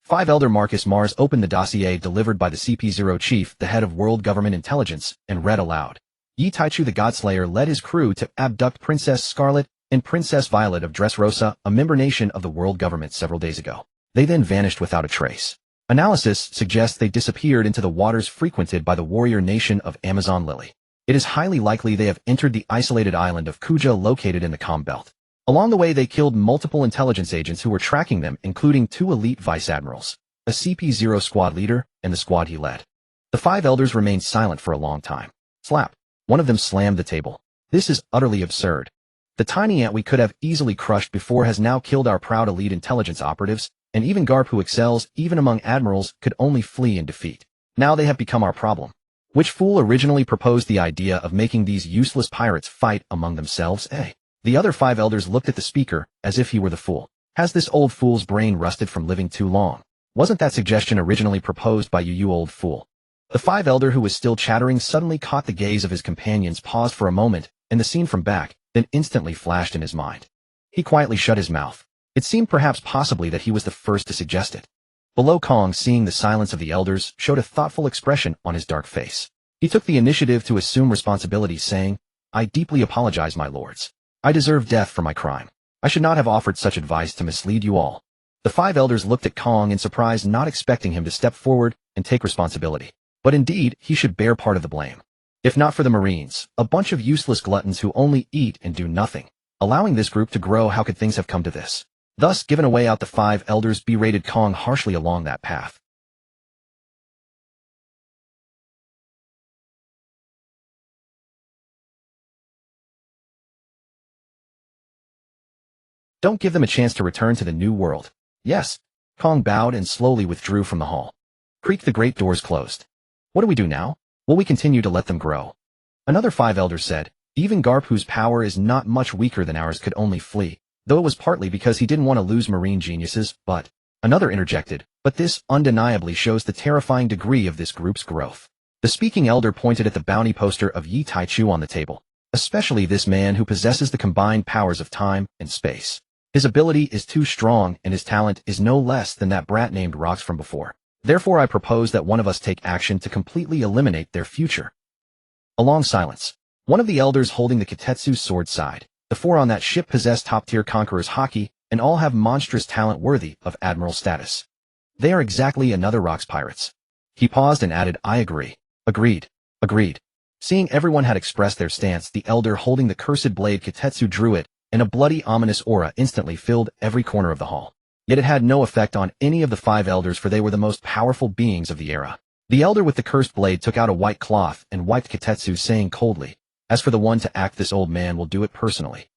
Five Elder Marcus Mars opened the dossier delivered by the CP0 chief, the head of World Government Intelligence, and read aloud. Yi Taichu the Godslayer led his crew to abduct Princess Scarlet and Princess Violet of Dressrosa, a member nation of the world government, several days ago. They then vanished without a trace. Analysis suggests they disappeared into the waters frequented by the warrior nation of Amazon Lily. It is highly likely they have entered the isolated island of Kuja located in the Calm Belt. Along the way, they killed multiple intelligence agents who were tracking them, including two elite vice admirals, a CP0 squad leader, and the squad he led. The five elders remained silent for a long time. Slap. One of them slammed the table. This is utterly absurd. The tiny ant we could have easily crushed before has now killed our proud elite intelligence operatives, and even Garp, who excels even among admirals, could only flee in defeat. Now they have become our problem. Which fool originally proposed the idea of making these useless pirates fight among themselves, eh? The other five elders looked at the speaker as if he were the fool. Has this old fool's brain rusted from living too long? Wasn't that suggestion originally proposed by you, you old fool? The five elder who was still chattering suddenly caught the gaze of his companions, paused for a moment, and the scene from back, then instantly flashed in his mind. He quietly shut his mouth. It seemed perhaps possibly that he was the first to suggest it. Below, Kong, seeing the silence of the elders, showed a thoughtful expression on his dark face. He took the initiative to assume responsibility, saying, "I deeply apologize, my lords. I deserve death for my crime. I should not have offered such advice to mislead you all." The five elders looked at Kong in surprise, not expecting him to step forward and take responsibility. But indeed, he should bear part of the blame. If not for the Marines, a bunch of useless gluttons who only eat and do nothing, allowing this group to grow, how could things have come to this? Thus, given a way out, the five elders berated Kong harshly along that path. Don't give them a chance to return to the new world. Yes. Kong bowed and slowly withdrew from the hall. Creaked, the great doors closed. What do we do now? Will we continue to let them grow? Another five elders said. Even Garp, whose power is not much weaker than ours, could only flee, though it was partly because he didn't want to lose marine geniuses, but... Another interjected, but this undeniably shows the terrifying degree of this group's growth. The speaking elder pointed at the bounty poster of Yi Taichu on the table. Especially this man who possesses the combined powers of time and space. His ability is too strong, and his talent is no less than that brat named Rox from before. Therefore, I propose that one of us take action to completely eliminate their future. A long silence. One of the elders holding the Kitetsu's sword sighed. The four on that ship possess top-tier conqueror's haki, and all have monstrous talent worthy of Admiral status. They are exactly another Rox pirates. He paused and added, I agree. Agreed. Agreed. Seeing everyone had expressed their stance, the elder holding the cursed blade Kitetsu drew it, and a bloody, ominous aura instantly filled every corner of the hall. Yet it had no effect on any of the five elders, for they were the most powerful beings of the era. The elder with the cursed blade took out a white cloth and wiped Kitetsu, saying coldly, as for the one to act, this old man will do it personally.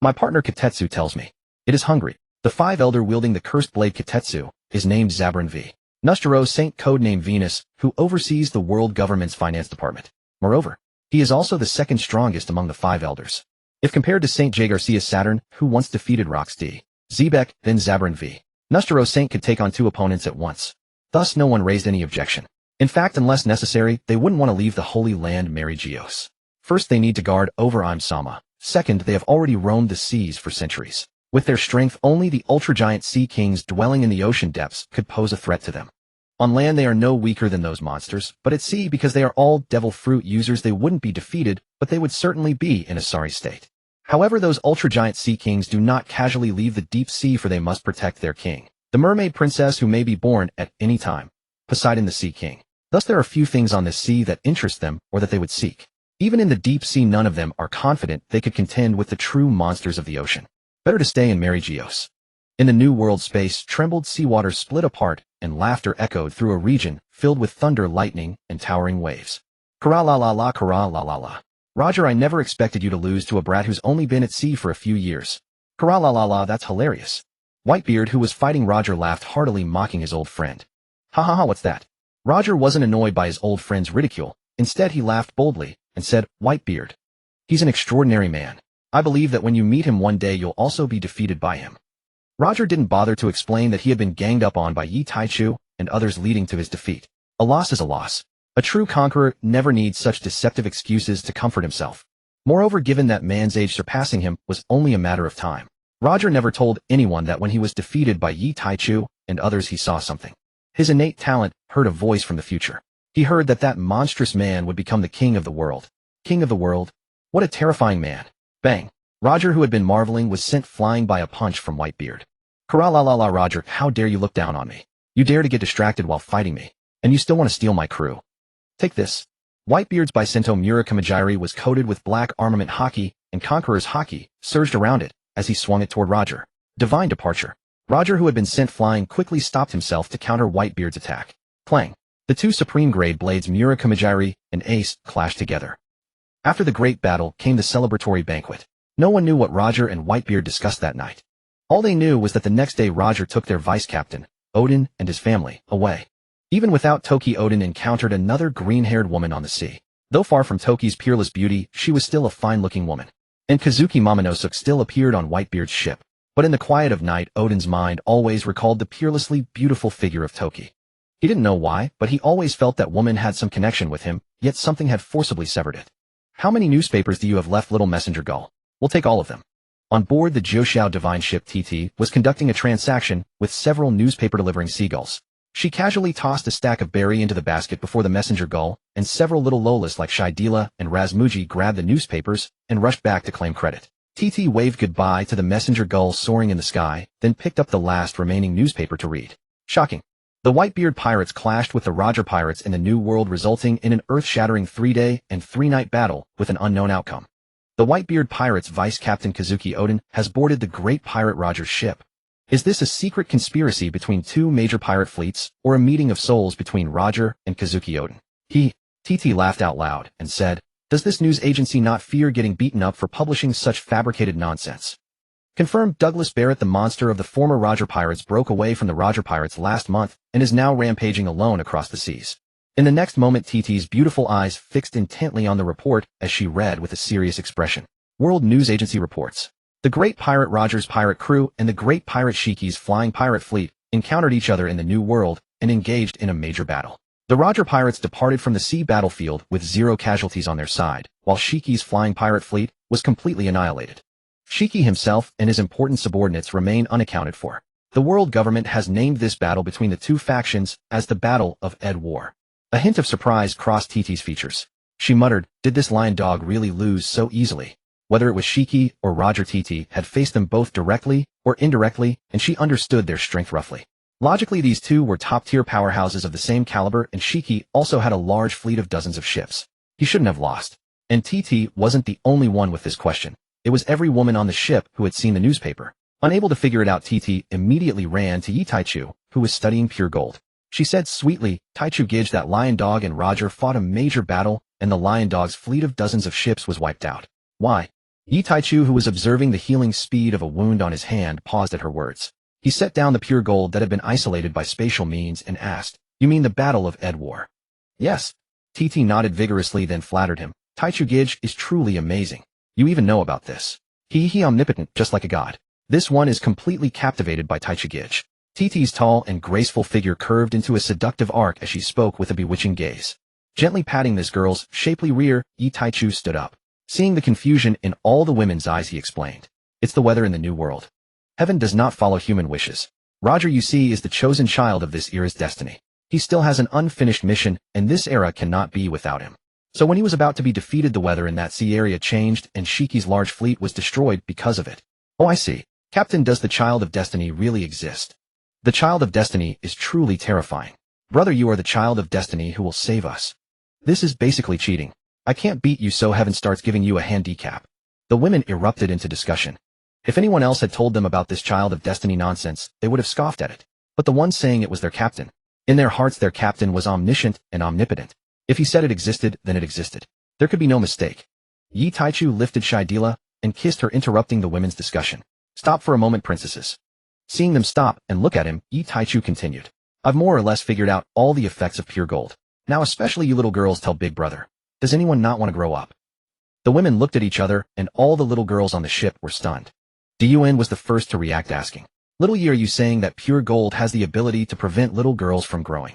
My partner Kitetsu tells me. It is hungry. The five elder wielding the cursed blade Kitetsu is named Zabran V. Nustero, Saint, codenamed Venus, who oversees the world government's finance department. Moreover, he is also the second strongest among the five elders. If compared to Saint J. Garcia Saturn, who once defeated Rox D. Zebek, then Zabran V. Nustero, Saint could take on two opponents at once. Thus no one raised any objection. In fact, unless necessary, they wouldn't want to leave the Holy Land Mary Gios. First, they need to guard over Im Sama. Second, they have already roamed the seas for centuries. With their strength, only the ultra-giant sea kings dwelling in the ocean depths could pose a threat to them. On land, they are no weaker than those monsters, but at sea, because they are all devil fruit users, they wouldn't be defeated, but they would certainly be in a sorry state. However, those ultra-giant sea kings do not casually leave the deep sea, for they must protect their king, the mermaid princess, who may be born at any time, Poseidon the sea king. Thus there are few things on this sea that interest them or that they would seek. Even in the deep sea, none of them are confident they could contend with the true monsters of the ocean. Better to stay in Mary Gios. In the new world, space trembled, seawater split apart, and laughter echoed through a region filled with thunder, lightning, and towering waves. Kara la la la, kara la la la. Roger, I never expected you to lose to a brat who's only been at sea for a few years. Kara la la la, that's hilarious. Whitebeard, who was fighting Roger, laughed heartily, mocking his old friend. Ha ha ha, what's that? Roger wasn't annoyed by his old friend's ridicule. Instead, he laughed boldly and said, Whitebeard. He's an extraordinary man. I believe that when you meet him one day, you'll also be defeated by him. Roger didn't bother to explain that he had been ganged up on by Yi Taichu and others, leading to his defeat. A loss is a loss. A true conqueror never needs such deceptive excuses to comfort himself. Moreover, given that man's age, surpassing him was only a matter of time. Roger never told anyone that when he was defeated by Yi Taichu and others, he saw something. His innate talent heard a voice from the future. He heard that that monstrous man would become the king of the world. King of the world? What a terrifying man. Bang. Roger, who had been marveling, was sent flying by a punch from Whitebeard. Kara la la la, Roger, how dare you look down on me? You dare to get distracted while fighting me, and you still want to steal my crew. Take this. Whitebeard's Bicento Mura Kamajiri was coated with black armament haki, and Conqueror's haki surged around it as he swung it toward Roger. Divine departure. Roger, who had been sent flying, quickly stopped himself to counter Whitebeard's attack. Clang. The two supreme-grade blades Mura Kamajiri and Ace clashed together. After the great battle came the celebratory banquet. No one knew what Roger and Whitebeard discussed that night. All they knew was that the next day Roger took their vice-captain, Odin, and his family away. Even without Toki, Odin encountered another green-haired woman on the sea. Though far from Toki's peerless beauty, she was still a fine-looking woman. And Kazuki Momonosuke still appeared on Whitebeard's ship. But in the quiet of night, Odin's mind always recalled the peerlessly beautiful figure of Toki. He didn't know why, but he always felt that woman had some connection with him, yet something had forcibly severed it. How many newspapers do you have left, little messenger gull? We'll take all of them. On board the Jiao divine ship TT was conducting a transaction with several newspaper-delivering seagulls. She casually tossed a stack of berry into the basket before the messenger gull, and several little Lolas like Shaidila and Razmuji grabbed the newspapers and rushed back to claim credit. TT waved goodbye to the messenger gull soaring in the sky, then picked up the last remaining newspaper to read. Shocking. The Whitebeard pirates clashed with the Roger pirates in the New World, resulting in an earth-shattering 3-day and 3-night battle with an unknown outcome. The Whitebeard pirates' Vice Captain Kazuki Odin has boarded the great pirate Roger's ship. Is this a secret conspiracy between two major pirate fleets, or a meeting of souls between Roger and Kazuki Odin? TT laughed out loud and said, "Does this news agency not fear getting beaten up for publishing such fabricated nonsense?" Confirmed. Douglas Barrett, the monster of the former Roger pirates, broke away from the Roger pirates last month and is now rampaging alone across the seas. In the next moment, TT's beautiful eyes fixed intently on the report as she read with a serious expression. World News Agency reports. The great pirate Roger's pirate crew and the great pirate Shiki's flying pirate fleet encountered each other in the New World and engaged in a major battle. The Roger pirates departed from the sea battlefield with 0 casualties on their side, while Shiki's flying pirate fleet was completely annihilated. Shiki himself and his important subordinates remain unaccounted for. The world government has named this battle between the two factions as the Battle of Ed War. A hint of surprise crossed TT's features. She muttered, did this lion dog really lose so easily? Whether it was Shiki or Roger, TT had faced them both directly or indirectly, and she understood their strength roughly. Logically, these two were top-tier powerhouses of the same caliber, and Shiki also had a large fleet of dozens of ships. He shouldn't have lost. And TT wasn't the only one with this question. It was every woman on the ship who had seen the newspaper. Unable to figure it out, TT immediately ran to Yi Taichu, who was studying pure gold. She said sweetly, Taichu Gage, that lion dog and Roger fought a major battle, and the lion dog's fleet of dozens of ships was wiped out. Why? Yi Taichu, who was observing the healing speed of a wound on his hand, paused at her words. He set down the pure gold that had been isolated by spatial means and asked, you mean the Battle of Ed War? Yes. TT nodded vigorously, then flattered him. Taichu Gage is truly amazing. You even know about this. He omnipotent, just like a god. This one is completely captivated by Taichu Gage. TT's tall and graceful figure curved into a seductive arc as she spoke with a bewitching gaze. Gently patting this girl's shapely rear, Yi Taichu stood up. Seeing the confusion in all the women's eyes, he explained. It's the weather in the New World. Heaven does not follow human wishes. Roger, you see, is the chosen child of this era's destiny. He still has an unfinished mission, and this era cannot be without him. So when he was about to be defeated, the weather in that sea area changed, and Shiki's large fleet was destroyed because of it. Oh, I see. Captain, does the child of destiny really exist? The child of destiny is truly terrifying. Brother, you are the child of destiny who will save us. This is basically cheating. I can't beat you, so heaven starts giving you a handicap. The women erupted into discussion. If anyone else had told them about this child of destiny nonsense, they would have scoffed at it. But the one saying it was their captain. In their hearts, their captain was omniscient and omnipotent. If he said it existed, then it existed. There could be no mistake. Yi Taichu lifted Shaidila and kissed her, interrupting the women's discussion. Stop for a moment, princesses. Seeing them stop and look at him, Yi Taichu continued. I've more or less figured out all the effects of pure gold. Now especially you little girls tell Big Brother. Does anyone not want to grow up? The women looked at each other, and all the little girls on the ship were stunned. Dun was the first to react, asking, Little Yi, are you saying that pure gold has the ability to prevent little girls from growing?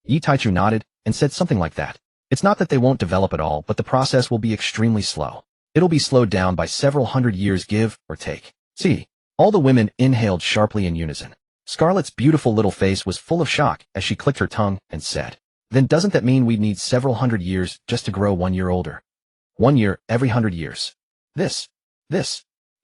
Yi Taichu nodded and said something like that. It's not that they won't develop at all, but the process will be extremely slow. It'll be slowed down by several hundred years, give or take. See. All the women inhaled sharply in unison. Scarlett's beautiful little face was full of shock as she clicked her tongue and said, Then doesn't that mean we'd need several hundred years just to grow 1 year older? 1 year every 100 years. This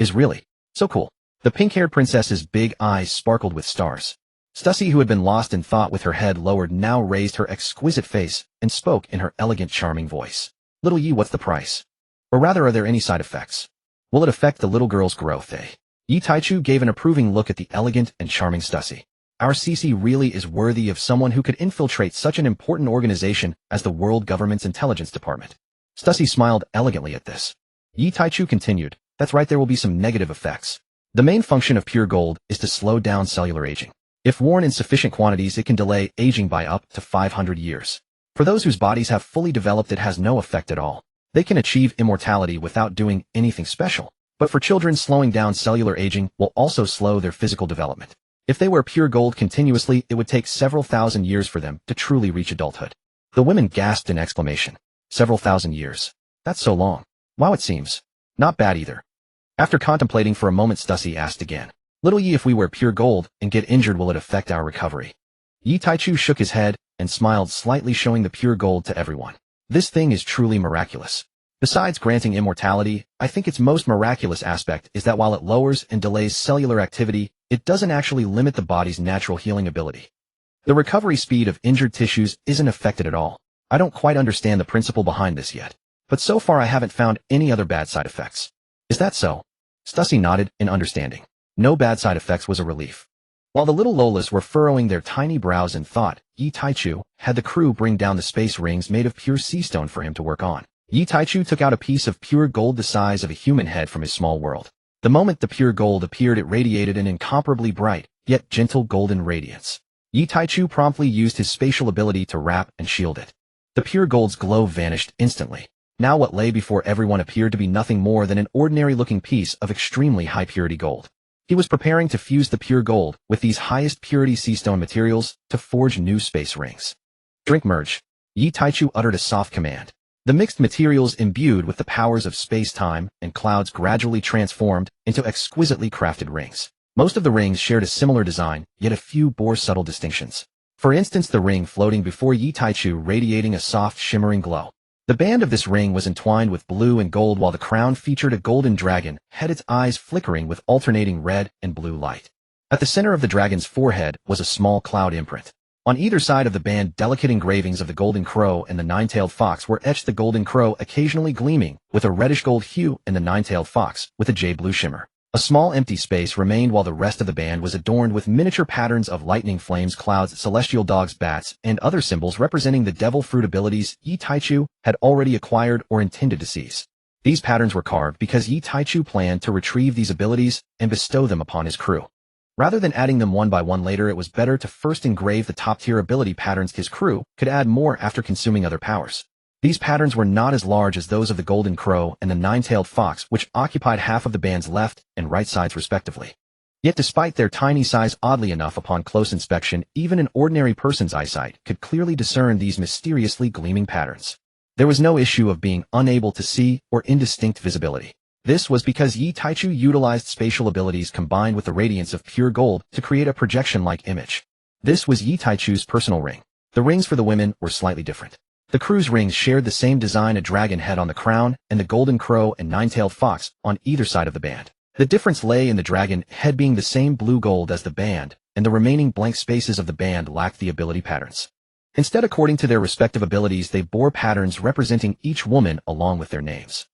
is really so cool. The pink-haired princess's big eyes sparkled with stars. Stussy, who had been lost in thought with her head lowered, now raised her exquisite face and spoke in her elegant, charming voice. Little Yi, what's the price? Or rather, are there any side effects? Will it affect the little girl's growth, eh? Yi Taichu gave an approving look at the elegant and charming Stussy. Our Cece really is worthy of someone who could infiltrate such an important organization as the world government's intelligence department. Stussy smiled elegantly at this. Yi Taichu continued, That's right, there will be some negative effects. The main function of pure gold is to slow down cellular aging. If worn in sufficient quantities, it can delay aging by up to 500 years. For those whose bodies have fully developed, it has no effect at all. They can achieve immortality without doing anything special. But for children, slowing down cellular aging will also slow their physical development. If they wear pure gold continuously, it would take several thousand years for them to truly reach adulthood. The women gasped in exclamation. Several thousand years. That's so long. Wow, it seems. Not bad either. After contemplating for a moment, Stussy asked again. Little Yi, if we wear pure gold and get injured, will it affect our recovery? Yi Taichu shook his head and smiled slightly, showing the pure gold to everyone. This thing is truly miraculous. Besides granting immortality, I think its most miraculous aspect is that while it lowers and delays cellular activity, it doesn't actually limit the body's natural healing ability. The recovery speed of injured tissues isn't affected at all. I don't quite understand the principle behind this yet, but so far I haven't found any other bad side effects. Is that so? Stussy nodded in understanding. No bad side effects was a relief. While the little Lolas were furrowing their tiny brows in thought, Yi Taichu had the crew bring down the space rings made of pure sea stone for him to work on. Yi Taichu took out a piece of pure gold the size of a human head from his small world. The moment the pure gold appeared, it radiated an incomparably bright, yet gentle golden radiance. Yi Taichu promptly used his spatial ability to wrap and shield it. The pure gold's glow vanished instantly. Now what lay before everyone appeared to be nothing more than an ordinary-looking piece of extremely high-purity gold. He was preparing to fuse the pure gold with these highest-purity sea stone materials to forge new space rings. Drink merge. Yi Taichu uttered a soft command. The mixed materials imbued with the powers of space-time and clouds gradually transformed into exquisitely crafted rings. Most of the rings shared a similar design, yet a few bore subtle distinctions. For instance, the ring floating before Yi Taichu radiating a soft, shimmering glow. The band of this ring was entwined with blue and gold, while the crown featured a golden dragon, had its eyes flickering with alternating red and blue light. At the center of the dragon's forehead was a small cloud imprint. On either side of the band, delicate engravings of the golden crow and the nine-tailed fox were etched, the golden crow occasionally gleaming with a reddish-gold hue and the nine-tailed fox with a jade-blue shimmer. A small empty space remained while the rest of the band was adorned with miniature patterns of lightning, flames, clouds, celestial dogs, bats, and other symbols representing the devil fruit abilities Yi Taichu had already acquired or intended to seize. These patterns were carved because Yi Taichu planned to retrieve these abilities and bestow them upon his crew. Rather than adding them one by one later, it was better to first engrave the top-tier ability patterns. His crew could add more after consuming other powers. These patterns were not as large as those of the golden crow and the nine-tailed fox, which occupied half of the band's left and right sides respectively. Yet despite their tiny size, oddly enough, upon close inspection, even an ordinary person's eyesight could clearly discern these mysteriously gleaming patterns. There was no issue of being unable to see or indistinct visibility. This was because Yi Taichu utilized spatial abilities combined with the radiance of pure gold to create a projection-like image. This was Yi Taichu's personal ring. The rings for the women were slightly different. The crew's rings shared the same design, a dragon head on the crown and the golden crow and nine-tailed fox on either side of the band. The difference lay in the dragon head being the same blue gold as the band, and the remaining blank spaces of the band lacked the ability patterns. Instead, according to their respective abilities, they bore patterns representing each woman along with their names.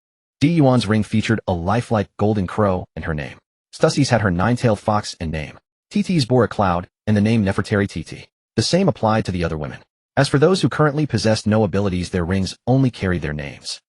Yuan's ring featured a lifelike golden crow and her name. Stussy's had her nine-tailed fox and name. Titi's bore a cloud and the name Nefertari Titi. The same applied to the other women. As for those who currently possessed no abilities, their rings only carried their names.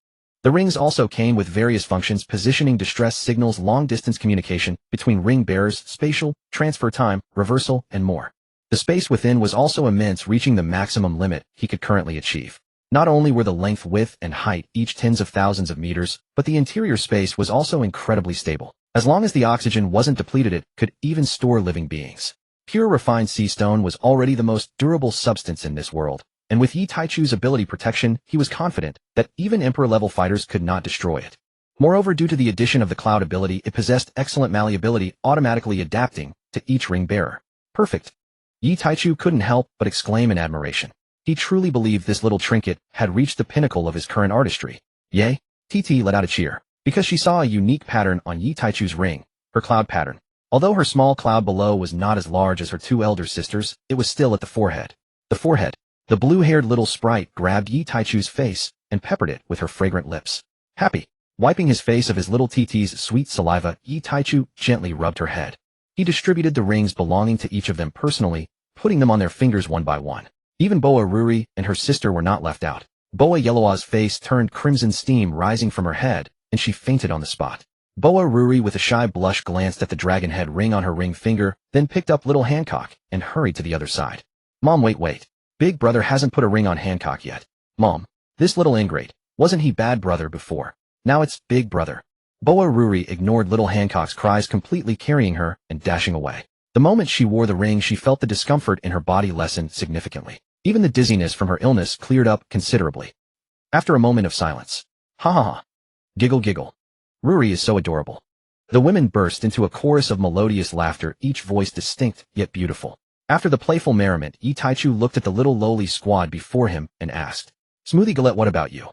The rings also came with various functions: positioning, distress signals, long-distance communication between ring bearers, spatial, transfer time, reversal, and more. The space within was also immense, reaching the maximum limit he could currently achieve. Not only were the length, width, and height each tens of thousands of meters, but the interior space was also incredibly stable. As long as the oxygen wasn't depleted, it could even store living beings. Pure refined sea stone was already the most durable substance in this world, and with Yi Taichu's ability protection, he was confident that even Emperor-level fighters could not destroy it. Moreover, due to the addition of the cloud ability, it possessed excellent malleability, automatically adapting to each ring bearer. Perfect. Yi Taichu couldn't help but exclaim in admiration. He truly believed this little trinket had reached the pinnacle of his current artistry. Yay! Titi let out a cheer, because she saw a unique pattern on Yi Taichu's ring, her cloud pattern. Although her small cloud below was not as large as her two elder sisters, it was still at the forehead. The blue-haired little sprite grabbed Yi Taichu's face and peppered it with her fragrant lips. Happy. Wiping his face of his little Titi's sweet saliva, Yi Taichu gently rubbed her head. He distributed the rings belonging to each of them personally, putting them on their fingers one by one. Even Boa Ruri and her sister were not left out. Boa Yellowaw's face turned crimson, steam rising from her head, and she fainted on the spot. Boa Ruri, with a shy blush, glanced at the dragon head ring on her ring finger, then picked up little Hancock and hurried to the other side. Mom, wait. Big brother hasn't put a ring on Hancock yet. Mom, this little ingrate, wasn't he bad brother before? Now it's big brother. Boa Ruri ignored little Hancock's cries completely, carrying her and dashing away. The moment she wore the ring, she felt the discomfort in her body lessen significantly. Even the dizziness from her illness cleared up considerably. After a moment of silence, ha ha ha, giggle giggle, Ruri is so adorable. The women burst into a chorus of melodious laughter, each voice distinct yet beautiful. After the playful merriment, Yi Taichu looked at the little lowly squad before him and asked, Smoothie Galette, what about you?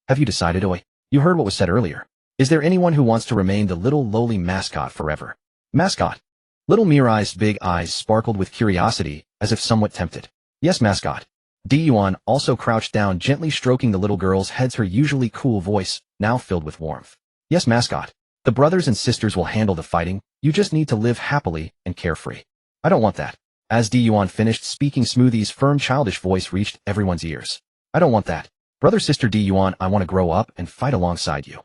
Have you decided, Oi? You heard what was said earlier. Is there anyone who wants to remain the little lowly mascot forever? Mascot? Little Mirai's big eyes sparkled with curiosity, as if somewhat tempted. Yes, mascot. Gion also crouched down, gently stroking the little girl's heads, her usually cool voice, now filled with warmth. Yes, mascot. The brothers and sisters will handle the fighting, you just need to live happily and carefree. I don't want that. As Gion finished speaking, Smoothie's firm childish voice reached everyone's ears. I don't want that. Brother-sister Gion, I want to grow up and fight alongside you.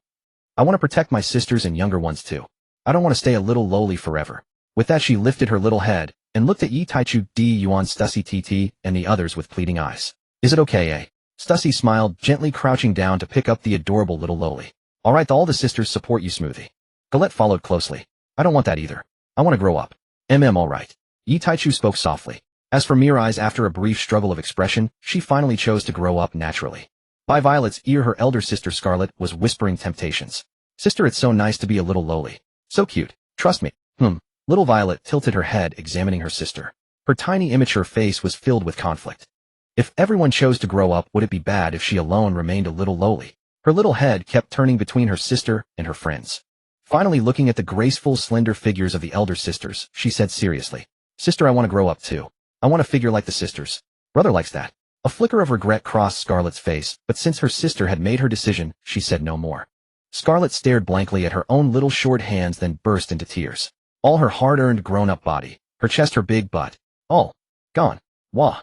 I want to protect my sisters and younger ones too. I don't want to stay a little lowly forever. With that, she lifted her little head and looked at Yi Taichu, Gion, Stussy, TT, and the others with pleading eyes. Is it okay, eh? Stussy smiled, gently crouching down to pick up the adorable little lowly. All right, all the sisters support you, Smoothie. Galette followed closely. I don't want that either. I want to grow up. All right. Yi Taichu spoke softly. As for Mirai's, after a brief struggle of expression, she finally chose to grow up naturally. By Violet's ear, her elder sister Scarlet was whispering temptations. Sister, it's so nice to be a little lowly. So cute. Trust me. Little Violet tilted her head, examining her sister. Her tiny immature face was filled with conflict. If everyone chose to grow up, would it be bad if she alone remained a little lowly? Her little head kept turning between her sister and her friends. Finally, looking at the graceful, slender figures of the elder sisters, she said seriously, Sister, I want to grow up too. I want to figure like the sisters. Brother likes that. A flicker of regret crossed Scarlet's face, but since her sister had made her decision, she said no more. Scarlet stared blankly at her own little short hands, then burst into tears. All her hard-earned grown-up body, her chest, her big butt, all gone. Wah.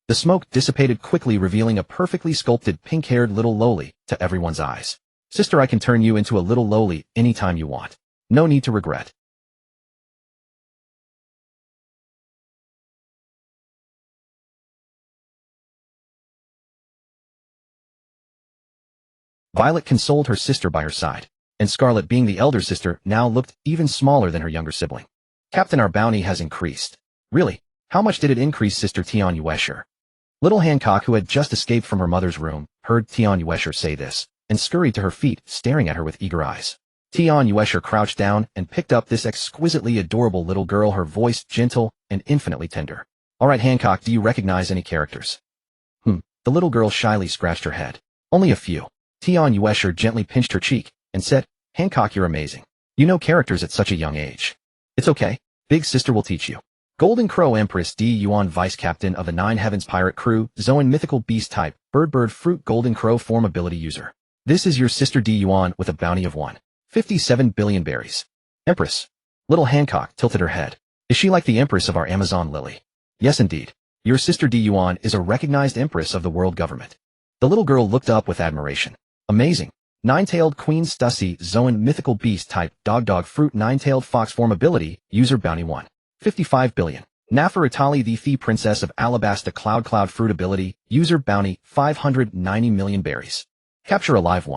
The smoke dissipated quickly, revealing a perfectly sculpted pink-haired little lowly to everyone's eyes. Sister, I can turn you into a little lowly anytime you want. No need to regret. Violet consoled her sister by her side, and Scarlet, being the elder sister, now looked even smaller than her younger sibling. Captain, our bounty has increased. Really? How much did it increase, Sister Tian Yuesher? Little Hancock, who had just escaped from her mother's room, heard Tian Yuesher say this, and scurried to her feet, staring at her with eager eyes. Tian Yuesher crouched down and picked up this exquisitely adorable little girl, her voice gentle and infinitely tender. All right, Hancock, do you recognize any characters? The little girl shyly scratched her head. Only a few. Tian Yuesher gently pinched her cheek and said, Hancock, you're amazing. You know characters at such a young age. It's okay. Big sister will teach you. Golden Crow Empress D. Yuan, Vice Captain of the Nine Heavens Pirate Crew, Zoan Mythical Beast Type, Bird Fruit Golden Crow Form Ability User. This is your sister D. Yuan with a bounty of 157 billion berries. Empress. Little Hancock tilted her head. Is she like the Empress of our Amazon Lily? Yes, indeed. Your sister D. Yuan is a recognized Empress of the world government. The little girl looked up with admiration. Amazing. Nine-tailed Queen Stussy, Zoan Mythical Beast Type, Dog Fruit Nine-tailed Fox Form Ability, User Bounty 155 billion. Nafaratali, the Fee Princess of Alabasta, Cloud Fruit Ability, User Bounty 590 million berries. Capture Alive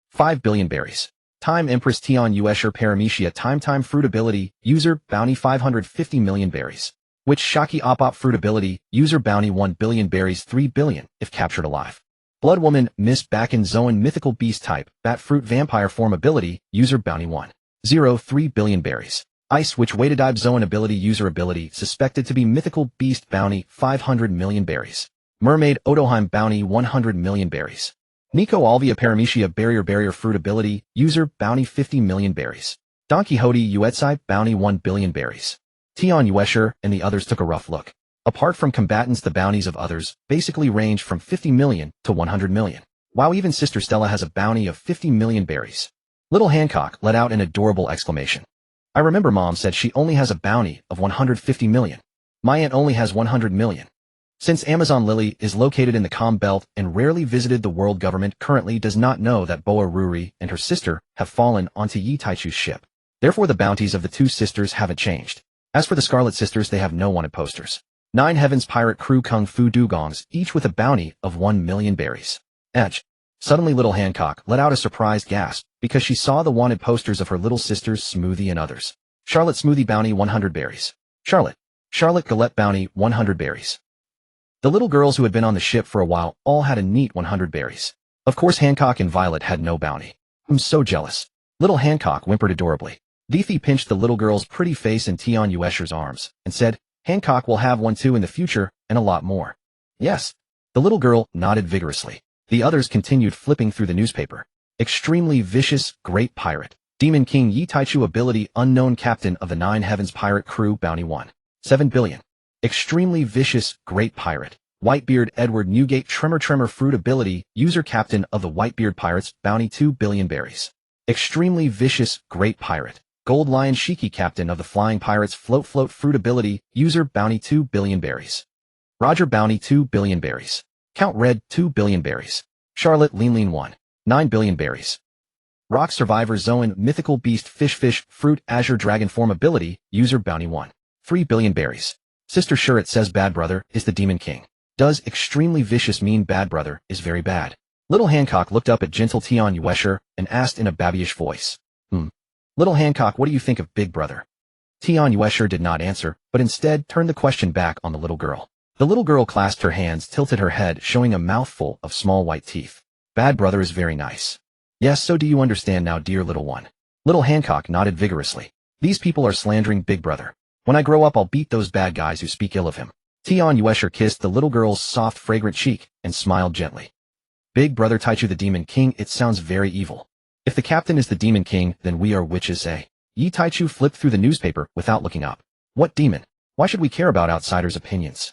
5 billion berries. Time Empress Tian Yuesher Paramecia Time Fruit Ability, User Bounty 550 million berries. Witch Shaki Op Fruit Ability, User Bounty 1 billion berries, 3 billion, if captured alive. Blood Woman, Miss Bakken Zoan Mythical Beast Type, Bat Fruit Vampire Form Ability, User Bounty 103 billion berries. Ice Witch Wadadive Zoan Ability, User Ability, suspected to be Mythical Beast Bounty, 500 million berries. Mermaid Odoheim Bounty, 100 million berries. Nico Alvia Paramecia Barrier Fruit Ability, User Bounty 50 million berries. Don Quixote Uetsai Bounty 1 billion berries. Tian Yuesher and the others took a rough look. Apart from combatants, the bounties of others basically range from 50 million to 100 million. Wow, even Sister Stella has a bounty of 50 million berries. Little Hancock let out an adorable exclamation. I remember Mom said she only has a bounty of 150 million. My aunt only has 100 million. Since Amazon Lily is located in the Calm Belt and rarely visited, the world government currently does not know that Boa Ruri and her sister have fallen onto Yi Taichu's ship. Therefore, the bounties of the two sisters haven't changed. As for the Scarlet Sisters, they have no wanted posters. 9 Heavens Pirate Crew Kung Fu Dugongs, each with a bounty of 1 million berries. Edge. Suddenly Little Hancock let out a surprised gasp because she saw the wanted posters of her little sisters Smoothie and others. Charlotte Smoothie bounty 100 berries. Charlotte. Charlotte Galette bounty 100 berries. The little girls who had been on the ship for a while all had a neat 100 berries. Of course Hancock and Violet had no bounty. I'm so jealous. Little Hancock whimpered adorably. Leafy pinched the little girl's pretty face in Tion Uesher's arms and said, Hancock will have one too in the future, and a lot more. Yes. The little girl nodded vigorously. The others continued flipping through the newspaper. Extremely vicious, great pirate. Demon King Yi Taichu ability unknown captain of the Nine Heavens pirate crew bounty 1. 7 billion. Extremely vicious, great pirate. Whitebeard Edward Newgate Tremor fruit ability user captain of the Whitebeard pirates bounty 2 billion berries. Extremely vicious, great pirate. Gold Lion Shiki captain of the Flying Pirates float fruit ability user bounty 2 billion berries. Roger bounty 2 billion berries. Count Red 2 billion berries. Charlotte Lean 1. 9 billion berries. Rock Survivor Zoan Mythical Beast Fish Fruit Azure Dragon Form ability user bounty 1. 3 billion berries. Sister Shuret says bad brother is the Demon King. Does extremely vicious mean bad brother is very bad? Little Hancock looked up at gentle Tion Uesher and asked in a babyish voice. Little Hancock, what do you think of Big Brother? Tion Uesher did not answer, but instead turned the question back on the little girl. The little girl clasped her hands, tilted her head, showing a mouthful of small white teeth. Bad brother is very nice. Yes, so do you understand now, dear little one? Little Hancock nodded vigorously. These people are slandering Big Brother. When I grow up, I'll beat those bad guys who speak ill of him. Tion Uesher kissed the little girl's soft, fragrant cheek and smiled gently. Big Brother Taichu the Demon King, it sounds very evil. If the captain is the Demon King, then we are witches, eh? Yi Taichu flipped through the newspaper without looking up. What demon? Why should we care about outsiders' opinions?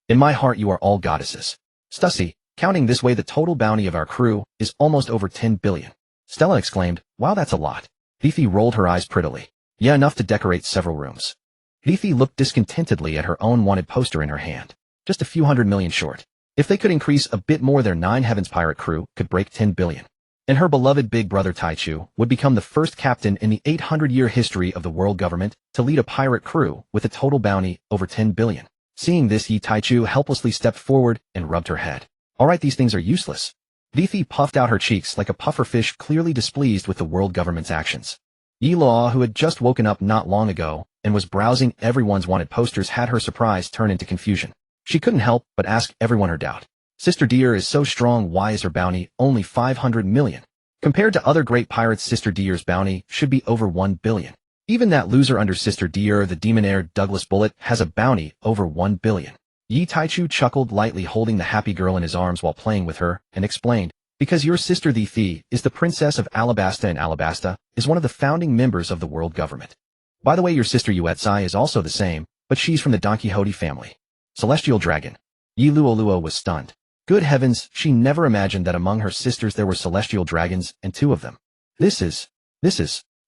In my heart you are all goddesses. Stussy, counting this way the total bounty of our crew is almost over 10 billion. Stella exclaimed, wow, that's a lot. Leafy rolled her eyes prettily. Yeah, enough to decorate several rooms. Leafy looked discontentedly at her own wanted poster in her hand. Just a few 100 million short. If they could increase a bit more, their Nine Heavens pirate crew could break 10 billion. And her beloved Big Brother Taichu would become the first captain in the 800-year history of the world government to lead a pirate crew with a total bounty over 10 billion. Seeing this, Yi Taichu helplessly stepped forward and rubbed her head. Alright, these things are useless. Leafy puffed out her cheeks like a pufferfish, clearly displeased with the world government's actions. Yi Law, who had just woken up not long ago and was browsing everyone's wanted posters, had her surprise turn into confusion. She couldn't help but ask everyone her doubt. Sister Deer is so strong, why is her bounty only 500 million? Compared to other great pirates, Sister Deer's bounty should be over 1 billion. Even that loser under Sister Deer, the Demonair Douglas Bullet, has a bounty over 1 billion. Yi Taichu chuckled lightly, holding the happy girl in his arms while playing with her, and explained, because your sister the Thi is the Princess of Alabasta, and Alabasta is one of the founding members of the world government. By the way, your sister Yuetsai is also the same, but she's from the Don Quixote family. Celestial Dragon. Yi Luoluo was stunned. Good heavens, she never imagined that among her sisters there were celestial dragons, and 2 of them. This is.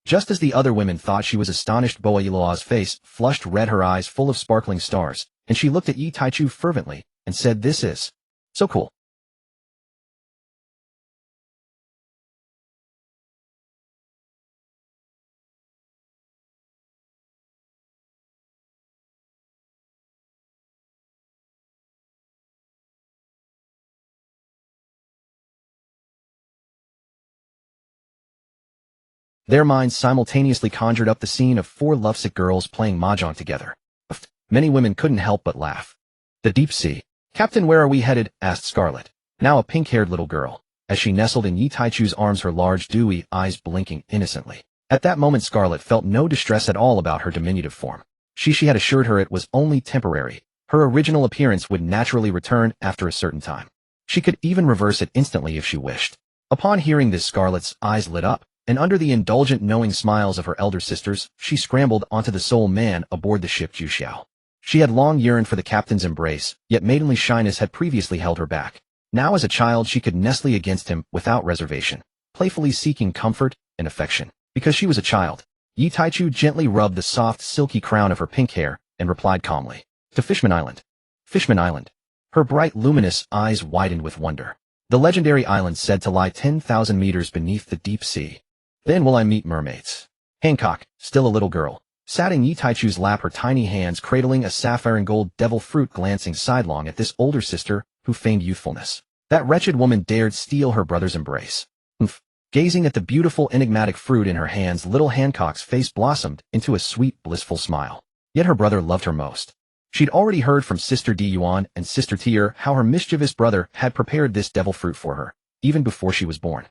Just as the other women thought, she was astonished. Boa Yilua's face flushed red, her eyes full of sparkling stars, and she looked at Yi Taichu fervently and said, this is so cool. Their minds simultaneously conjured up the scene of 4 lovesick girls playing mahjong together. Many women couldn't help but laugh. The deep sea. Captain, where are we headed? Asked Scarlet, now a pink-haired little girl, as she nestled in Yi Taichu's arms, her large dewy eyes blinking innocently. At that moment Scarlet felt no distress at all about her diminutive form. She had assured her it was only temporary. Her original appearance would naturally return after a certain time. She could even reverse it instantly if she wished. Upon hearing this, Scarlet's eyes lit up, and under the indulgent knowing smiles of her elder sisters, she scrambled onto the sole man aboard the ship, Juxiao. She had long yearned for the captain's embrace, yet maidenly shyness had previously held her back. Now as a child she could nestle against him without reservation, playfully seeking comfort and affection. Because she was a child. Yi Taichu gently rubbed the soft, silky crown of her pink hair and replied calmly, to Fishman Island. Fishman Island. Her bright, luminous eyes widened with wonder. The legendary island said to lie 10,000 meters beneath the deep sea. Then will I meet mermaids. Hancock, still a little girl, sat in Yi Taichu's lap, her tiny hands cradling a sapphire and gold devil fruit, glancing sidelong at this older sister who feigned youthfulness. That wretched woman dared steal her brother's embrace. Gazing at the beautiful, enigmatic fruit in her hands, little Hancock's face blossomed into a sweet, blissful smile. Yet her brother loved her most. She'd already heard from Sister Gion and Sister Tier how her mischievous brother had prepared this devil fruit for her, even before she was born.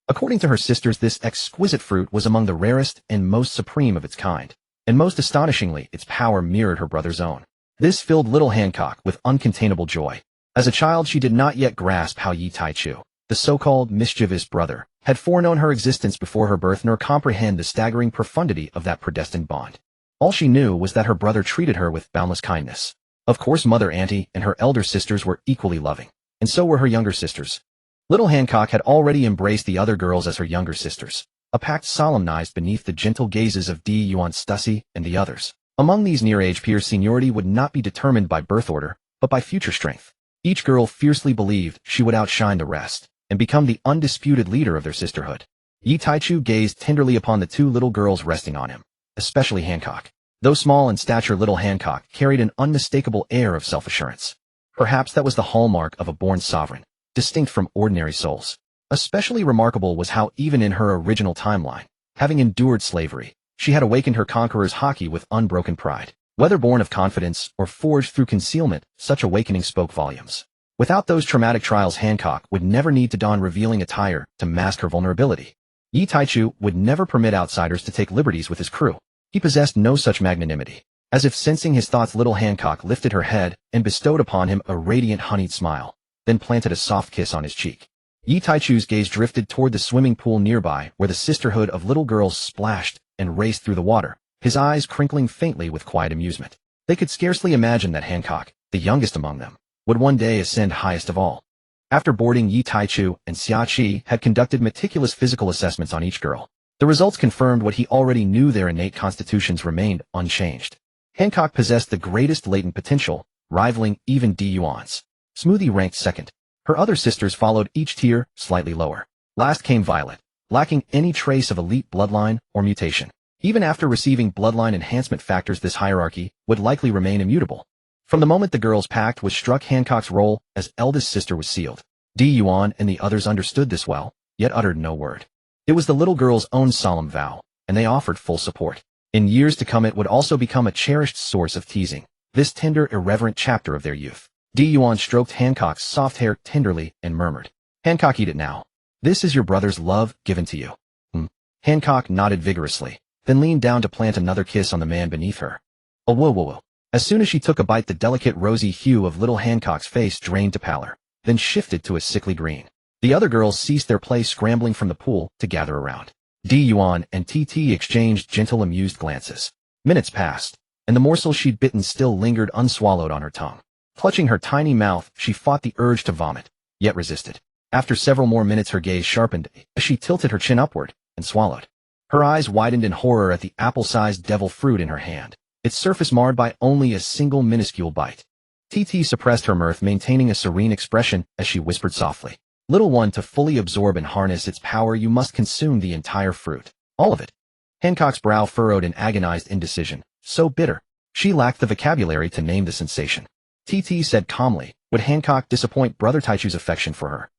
According to her sisters, this exquisite fruit was among the rarest and most supreme of its kind, and most astonishingly, its power mirrored her brother's own. This filled little Hancock with uncontainable joy. As a child, she did not yet grasp how Yi Taichu, the so-called mischievous brother, had foreknown her existence before her birth nor comprehend the staggering profundity of that predestined bond. All she knew was that her brother treated her with boundless kindness. Of course, Mother Auntie and her elder sisters were equally loving, and so were her younger sisters. Little Hancock had already embraced the other girls as her younger sisters, a pact solemnized beneath the gentle gazes of Yuan, Stussy, and the others. Among these near-age peers, seniority would not be determined by birth order, but by future strength. Each girl fiercely believed she would outshine the rest, and become the undisputed leader of their sisterhood. Yi Taichu gazed tenderly upon the two little girls resting on him, especially Hancock. Though small in stature, little Hancock carried an unmistakable air of self-assurance. Perhaps that was the hallmark of a born sovereign, distinct from ordinary souls. Especially remarkable was how even in her original timeline, having endured slavery, she had awakened her conqueror's haki with unbroken pride. Whether born of confidence or forged through concealment, such awakening spoke volumes. Without those traumatic trials, Hancock would never need to don revealing attire to mask her vulnerability. Yi Taichu would never permit outsiders to take liberties with his crew. He possessed no such magnanimity. As if sensing his thoughts, little Hancock lifted her head and bestowed upon him a radiant honeyed smile, then planted a soft kiss on his cheek. Yi Taichu's gaze drifted toward the swimming pool nearby where the sisterhood of little girls splashed and raced through the water, his eyes crinkling faintly with quiet amusement. They could scarcely imagine that Hancock, the youngest among them, would one day ascend highest of all. After boarding, Yi Taichu and Xia Qi had conducted meticulous physical assessments on each girl. The results confirmed what he already knew: their innate constitutions remained unchanged. Hancock possessed the greatest latent potential, rivaling even Yuan's. Smoothie ranked second. Her other sisters followed, each tier slightly lower. Last came Violet, lacking any trace of elite bloodline or mutation. Even after receiving bloodline enhancement factors, this hierarchy would likely remain immutable. From the moment the girls' pact was struck, Hancock's role as eldest sister was sealed. Yuan and the others understood this well, yet uttered no word. It was the little girl's own solemn vow, and they offered full support. In years to come, it would also become a cherished source of teasing, this tender, irreverent chapter of their youth. Yuan stroked Hancock's soft hair tenderly and murmured, "Hancock, eat it now. This is your brother's love given to you." Hancock nodded vigorously, then leaned down to plant another kiss on the man beneath her. Oh, whoa, whoa, whoa. As soon as she took a bite, the delicate rosy hue of little Hancock's face drained to pallor, then shifted to a sickly green. The other girls ceased their play, scrambling from the pool to gather around. Yuan and TT exchanged gentle, amused glances. Minutes passed, and the morsel she'd bitten still lingered unswallowed on her tongue. Clutching her tiny mouth, she fought the urge to vomit, yet resisted. After several more minutes, her gaze sharpened as she tilted her chin upward and swallowed. Her eyes widened in horror at the apple-sized devil fruit in her hand, its surface marred by only a single minuscule bite. TT suppressed her mirth, maintaining a serene expression as she whispered softly, "Little one, to fully absorb and harness its power, you must consume the entire fruit. All of it." Hancock's brow furrowed in agonized indecision. So bitter. She lacked the vocabulary to name the sensation. TT said calmly, would Hancock disappoint Brother Taichu's affection for her?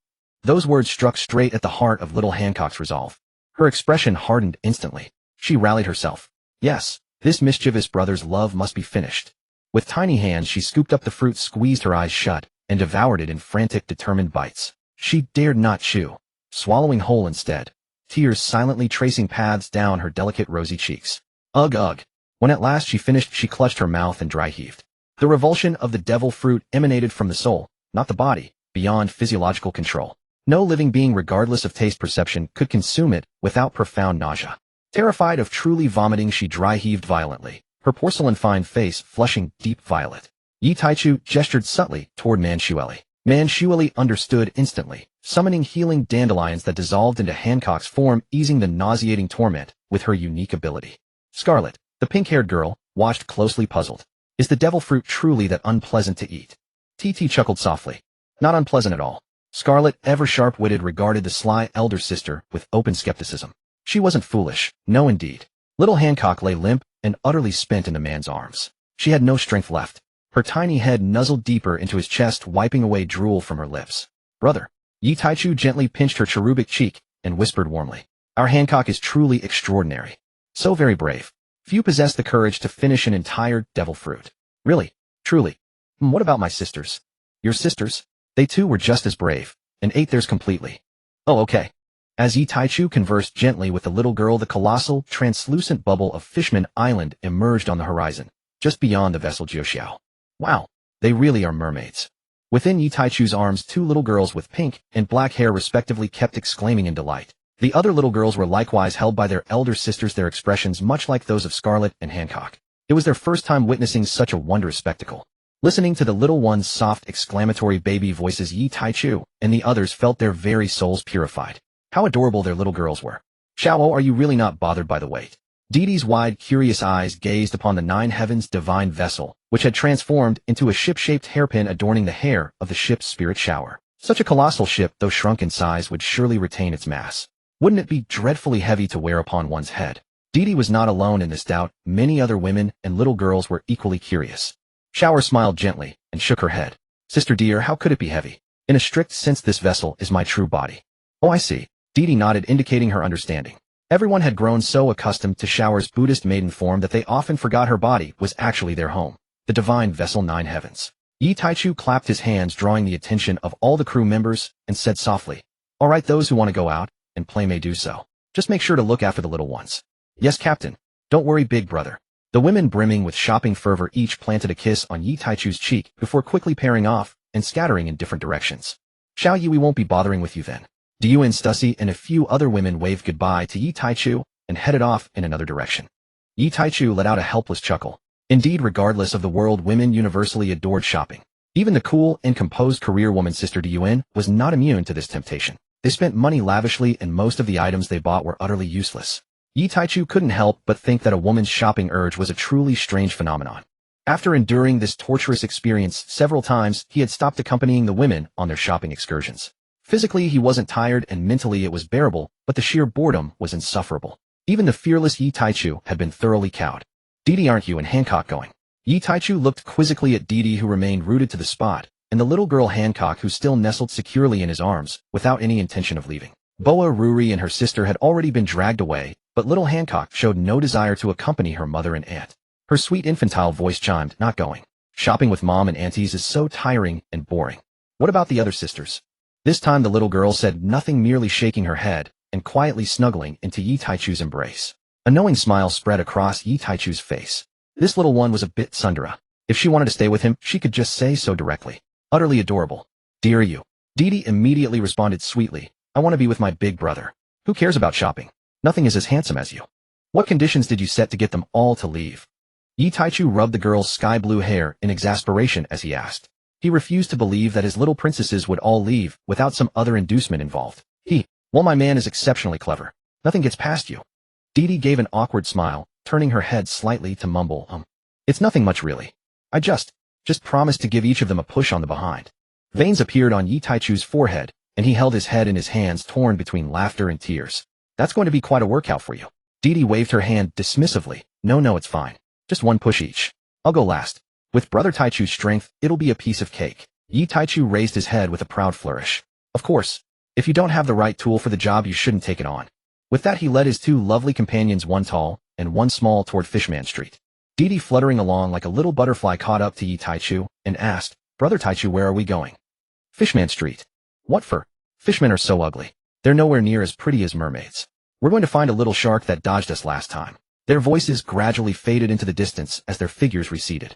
Those words struck straight at the heart of little Hancock's resolve. Her expression hardened instantly. She rallied herself. Yes, this mischievous brother's love must be finished. With tiny hands, she scooped up the fruit, squeezed her eyes shut, and devoured it in frantic, determined bites. She dared not chew, swallowing whole instead, tears silently tracing paths down her delicate rosy cheeks. Ugh, ugh. When at last she finished, she clutched her mouth and dry-heaved. The revulsion of the devil fruit emanated from the soul, not the body, beyond physiological control. No living being, regardless of taste perception, could consume it without profound nausea. Terrified of truly vomiting, she dry-heaved violently, her porcelain-fine face flushing deep violet. Yi Taichu gestured subtly toward Manchueli. Manchueli understood instantly, summoning healing dandelions that dissolved into Hancock's form, easing the nauseating torment with her unique ability. Scarlet, the pink-haired girl, watched closely, puzzled. Is the devil fruit truly that unpleasant to eat? TT chuckled softly. Not unpleasant at all. Scarlet, ever sharp-witted, regarded the sly elder sister with open skepticism. She wasn't foolish. No, indeed. Little Hancock lay limp and utterly spent in the man's arms. She had no strength left. Her tiny head nuzzled deeper into his chest, wiping away drool from her lips. Brother. Yi Taichu gently pinched her cherubic cheek and whispered warmly. Our Hancock is truly extraordinary. So very brave. Few possess the courage to finish an entire devil fruit. Really. Truly. What about my sisters? Your sisters? They too were just as brave, and ate theirs completely. Oh, okay. As Yi Taichu conversed gently with the little girl, the colossal, translucent bubble of Fishman Island emerged on the horizon, just beyond the vessel Jiuxiao. Wow, they really are mermaids. Within Yi Taichu's arms, two little girls with pink and black hair respectively kept exclaiming in delight. The other little girls were likewise held by their elder sisters, their expressions much like those of Scarlet and Hancock. It was their first time witnessing such a wondrous spectacle. Listening to the little one's soft exclamatory baby voices, Yi Taichu and the others felt their very souls purified. How adorable their little girls were. Xiao, are you really not bothered by the wait? Didi's wide, curious eyes gazed upon the nine heavens divine vessel, which had transformed into a ship-shaped hairpin adorning the hair of the ship's spirit shower. Such a colossal ship, though shrunk in size, would surely retain its mass. Wouldn't it be dreadfully heavy to wear upon one's head? Didi was not alone in this doubt. Many other women and little girls were equally curious. Shower smiled gently and shook her head. Sister dear, how could it be heavy? In a strict sense, this vessel is my true body. Oh, I see. Didi nodded, indicating her understanding. Everyone had grown so accustomed to Shower's Buddhist maiden form that they often forgot her body was actually their home, the divine vessel nine heavens. Yi Taichu clapped his hands, drawing the attention of all the crew members, and said softly, "All right, those who want to go out and play may do so. Just make sure to look after the little ones." "Yes, Captain. Don't worry, big brother." The women, brimming with shopping fervor, each planted a kiss on Yi Taichu's cheek before quickly pairing off and scattering in different directions. "Xiao Yi, we won't be bothering with you then." Diyu and Stussy and a few other women waved goodbye to Yi Taichu and headed off in another direction. Yi Taichu let out a helpless chuckle. Indeed, regardless of the world, women universally adored shopping. Even the cool and composed career woman Sister Diyuan was not immune to this temptation. They spent money lavishly, and most of the items they bought were utterly useless. Yi Taichu couldn't help but think that a woman's shopping urge was a truly strange phenomenon. After enduring this torturous experience several times, he had stopped accompanying the women on their shopping excursions. Physically, he wasn't tired, and mentally it was bearable, but the sheer boredom was insufferable. Even the fearless Yi Taichu had been thoroughly cowed. "Didi, aren't you and Hancock going?" Yi Taichu looked quizzically at Didi, who remained rooted to the spot, and the little girl Hancock, who still nestled securely in his arms, without any intention of leaving. Boa Ruri and her sister had already been dragged away, but little Hancock showed no desire to accompany her mother and aunt. Her sweet infantile voice chimed, "Not going. Shopping with mom and aunties is so tiring and boring." "What about the other sisters?" This time the little girl said nothing, merely shaking her head and quietly snuggling into Yi Taichu's embrace. A knowing smile spread across Yi Taichu's face. This little one was a bit tsundere. If she wanted to stay with him, she could just say so directly. Utterly adorable. "Dear you." Didi immediately responded sweetly, "I want to be with my big brother. Who cares about shopping? Nothing is as handsome as you. What conditions did you set to get them all to leave?" Yi Taichu rubbed the girl's sky-blue hair in exasperation as he asked. He refused to believe that his little princesses would all leave without some other inducement involved. "Well, my man is exceptionally clever. Nothing gets past you." Didi gave an awkward smile, turning her head slightly to mumble, "It's nothing much really. I just promised to give each of them a push on the behind." Veins appeared on Yi Taichu's forehead, and he held his head in his hands, torn between laughter and tears. "That's going to be quite a workout for you." Didi waved her hand dismissively. No, it's fine. Just one push each. I'll go last. With Brother Taichu's strength, it'll be a piece of cake." Yi Taichu raised his head with a proud flourish. "Of course. If you don't have the right tool for the job, you shouldn't take it on." With that, he led his two lovely companions, one tall and one small, toward Fishman Street. Didi, fluttering along like a little butterfly, caught up to Yi Taichu and asked, "Brother Taichu, where are we going?" "Fishman Street." "What for? Fishmen are so ugly. They're nowhere near as pretty as mermaids. We're going to find a little shark that dodged us last time." Their voices gradually faded into the distance as their figures receded.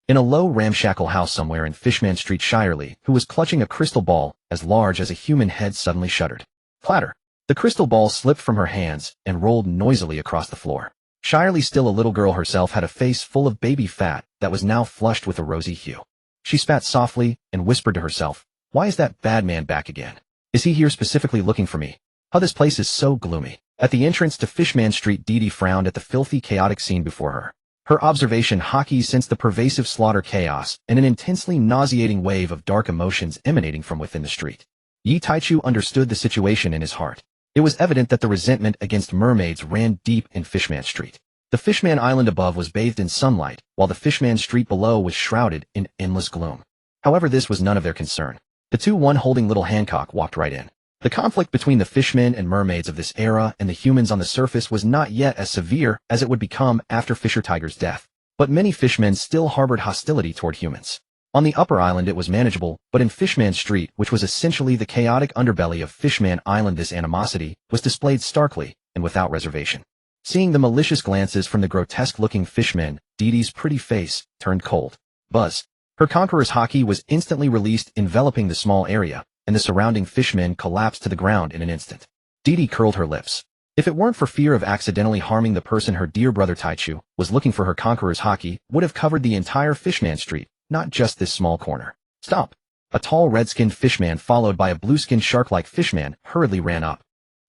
In a low, ramshackle house somewhere in Fishman Street, Shirley, who was clutching a crystal ball as large as a human head, suddenly shuddered. Clatter! The crystal ball slipped from her hands and rolled noisily across the floor. Shirley, still a little girl herself, had a face full of baby fat that was now flushed with a rosy hue. She spat softly and whispered to herself, "Why is that bad man back again? Is he here specifically looking for me? How this place is so gloomy." At the entrance to Fishman Street, Didi frowned at the filthy, chaotic scene before her. Her observation hockey sensed the pervasive slaughter, chaos, and an intensely nauseating wave of dark emotions emanating from within the street. Yi Taichu understood the situation in his heart. It was evident that the resentment against mermaids ran deep in Fishman Street. The Fishman Island above was bathed in sunlight, while the Fishman Street below was shrouded in endless gloom. However, this was none of their concern. The two, one holding little Hancock, walked right in. The conflict between the fishmen and mermaids of this era and the humans on the surface was not yet as severe as it would become after Fisher Tiger's death. But many fishmen still harbored hostility toward humans. On the upper island it was manageable, but in Fishman Street, which was essentially the chaotic underbelly of Fishman Island, this animosity was displayed starkly and without reservation. Seeing the malicious glances from the grotesque-looking fishmen, Didi's pretty face turned cold. Buzz. Her conqueror's haki was instantly released, enveloping the small area, and the surrounding fishmen collapsed to the ground in an instant. Didi curled her lips. If it weren't for fear of accidentally harming the person her dear brother Taichu was looking for, her conqueror's haki would have covered the entire Fishman Street, not just this small corner. Stop! A tall red-skinned fishman followed by a blue-skinned shark-like fishman hurriedly ran up.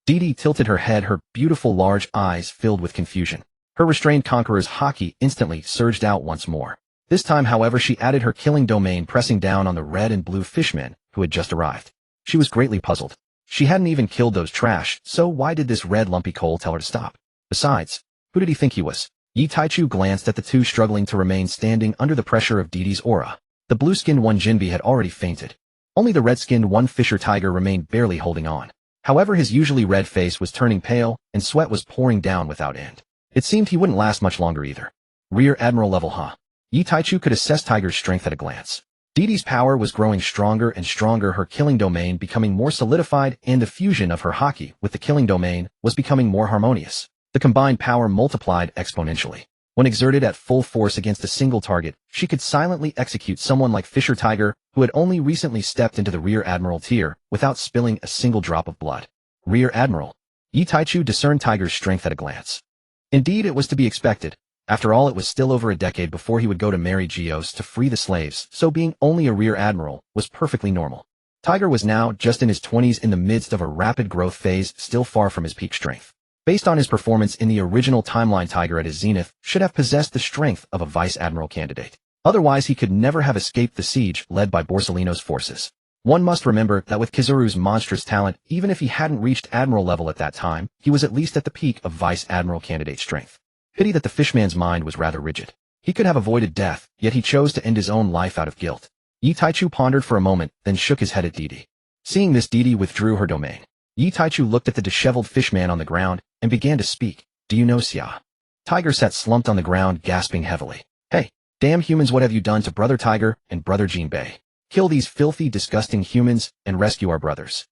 Didi tilted her head, her beautiful large eyes filled with confusion. Her restrained conqueror's haki instantly surged out once more. This time, however, she added her killing domain, pressing down on the red and blue fishmen who had just arrived. She was greatly puzzled. She hadn't even killed those trash, so why did this red lumpy coal tell her to stop? Besides, who did he think he was? Yi Taichu glanced at the two struggling to remain standing under the pressure of Didi's aura. The blue-skinned one Jinbi had already fainted. Only the red-skinned one Fisher Tiger remained, barely holding on. However, his usually red face was turning pale, and sweat was pouring down without end. It seemed he wouldn't last much longer either. Rear Admiral level, huh? Yi Taichu could assess Tiger's strength at a glance. Didi's power was growing stronger and stronger, her killing domain becoming more solidified, and the fusion of her haki with the killing domain was becoming more harmonious. The combined power multiplied exponentially. When exerted at full force against a single target, she could silently execute someone like Fisher Tiger, who had only recently stepped into the Rear Admiral tier, without spilling a single drop of blood. Rear Admiral. Yi Taichu discerned Tiger's strength at a glance. Indeed, it was to be expected. After all, it was still over a decade before he would go to marry Gios to free the slaves, so being only a Rear Admiral was perfectly normal. Tiger was now just in his 20s, in the midst of a rapid growth phase, still far from his peak strength. Based on his performance in the original timeline, Tiger at his zenith should have possessed the strength of a Vice Admiral candidate. Otherwise, he could never have escaped the siege led by Borsellino's forces. One must remember that with Kizaru's monstrous talent, even if he hadn't reached Admiral level at that time, he was at least at the peak of Vice Admiral candidate strength. Pity that the fishman's mind was rather rigid. He could have avoided death, yet he chose to end his own life out of guilt. Yi Taichu pondered for a moment, then shook his head at Didi. Seeing this, Didi withdrew her domain. Yi Taichu looked at the disheveled fishman on the ground and began to speak. Do you know Xia? Tiger sat slumped on the ground, gasping heavily. Hey, damn humans, what have you done to Brother Tiger and Brother Jinbei? Kill these filthy, disgusting humans and rescue our brothers.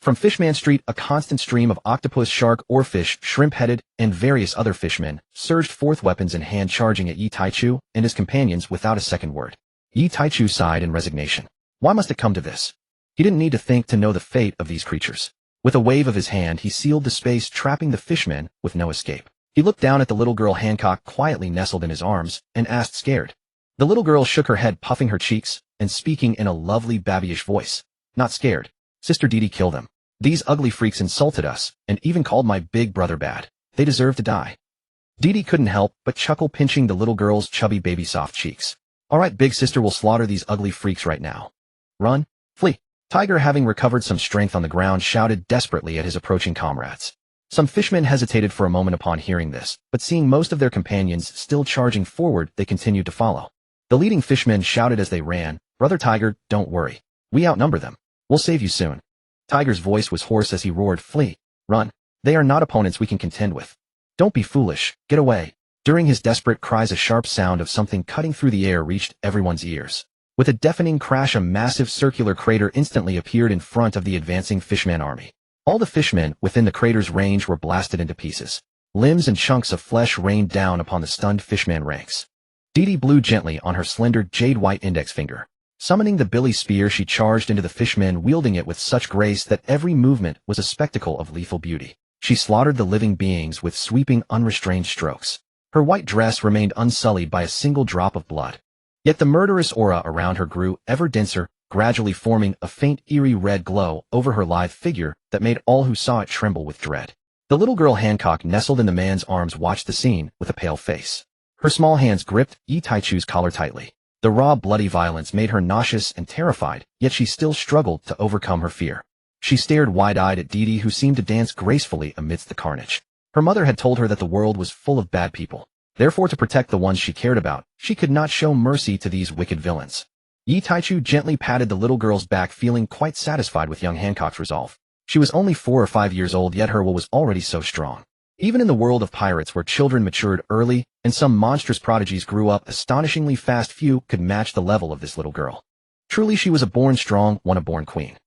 From Fishman Street, a constant stream of octopus, shark, oarfish, shrimp-headed, and various other fishmen surged forth, weapons in hand, charging at Yi Taichu and his companions without a second word. Yi Taichu sighed in resignation. Why must it come to this? He didn't need to think to know the fate of these creatures. With a wave of his hand, he sealed the space, trapping the fishmen with no escape. He looked down at the little girl Hancock quietly nestled in his arms and asked, scared. The little girl shook her head, puffing her cheeks and speaking in a lovely babyish voice. Not scared. Sister Didi killed them. These ugly freaks insulted us and even called my big brother bad. They deserve to die. Didi couldn't help but chuckle, pinching the little girl's chubby baby soft cheeks. All right, big sister, we'll slaughter these ugly freaks right now. Run. Flee. Tiger, having recovered some strength on the ground, shouted desperately at his approaching comrades. Some fishmen hesitated for a moment upon hearing this, but seeing most of their companions still charging forward, they continued to follow. The leading fishmen shouted as they ran, Brother Tiger, don't worry. We outnumber them. We'll save you soon. Tiger's voice was hoarse as he roared, flee. Run. They are not opponents we can contend with. Don't be foolish. Get away. During his desperate cries, a sharp sound of something cutting through the air reached everyone's ears. With a deafening crash, a massive circular crater instantly appeared in front of the advancing fishman army. All the fishmen within the crater's range were blasted into pieces. Limbs and chunks of flesh rained down upon the stunned fishman ranks. Didi blew gently on her slender jade-white index finger. Summoning the billy spear, she charged into the fishmen, wielding it with such grace that every movement was a spectacle of lethal beauty. She slaughtered the living beings with sweeping, unrestrained strokes. Her white dress remained unsullied by a single drop of blood. Yet the murderous aura around her grew ever denser, gradually forming a faint, eerie red glow over her lithe figure that made all who saw it tremble with dread. The little girl Hancock, nestled in the man's arms, watched the scene with a pale face. Her small hands gripped Yi Taichu's collar tightly. The raw, bloody violence made her nauseous and terrified, yet she still struggled to overcome her fear. She stared wide-eyed at Didi, who seemed to dance gracefully amidst the carnage. Her mother had told her that the world was full of bad people. Therefore, to protect the ones she cared about, she could not show mercy to these wicked villains. Yi Taichu gently patted the little girl's back, feeling quite satisfied with young Hancock's resolve. She was only 4 or 5 years old, yet her will was already so strong. Even in the world of pirates where children matured early and some monstrous prodigies grew up astonishingly fast, few could match the level of this little girl. Truly she was a born strong one, a born queen.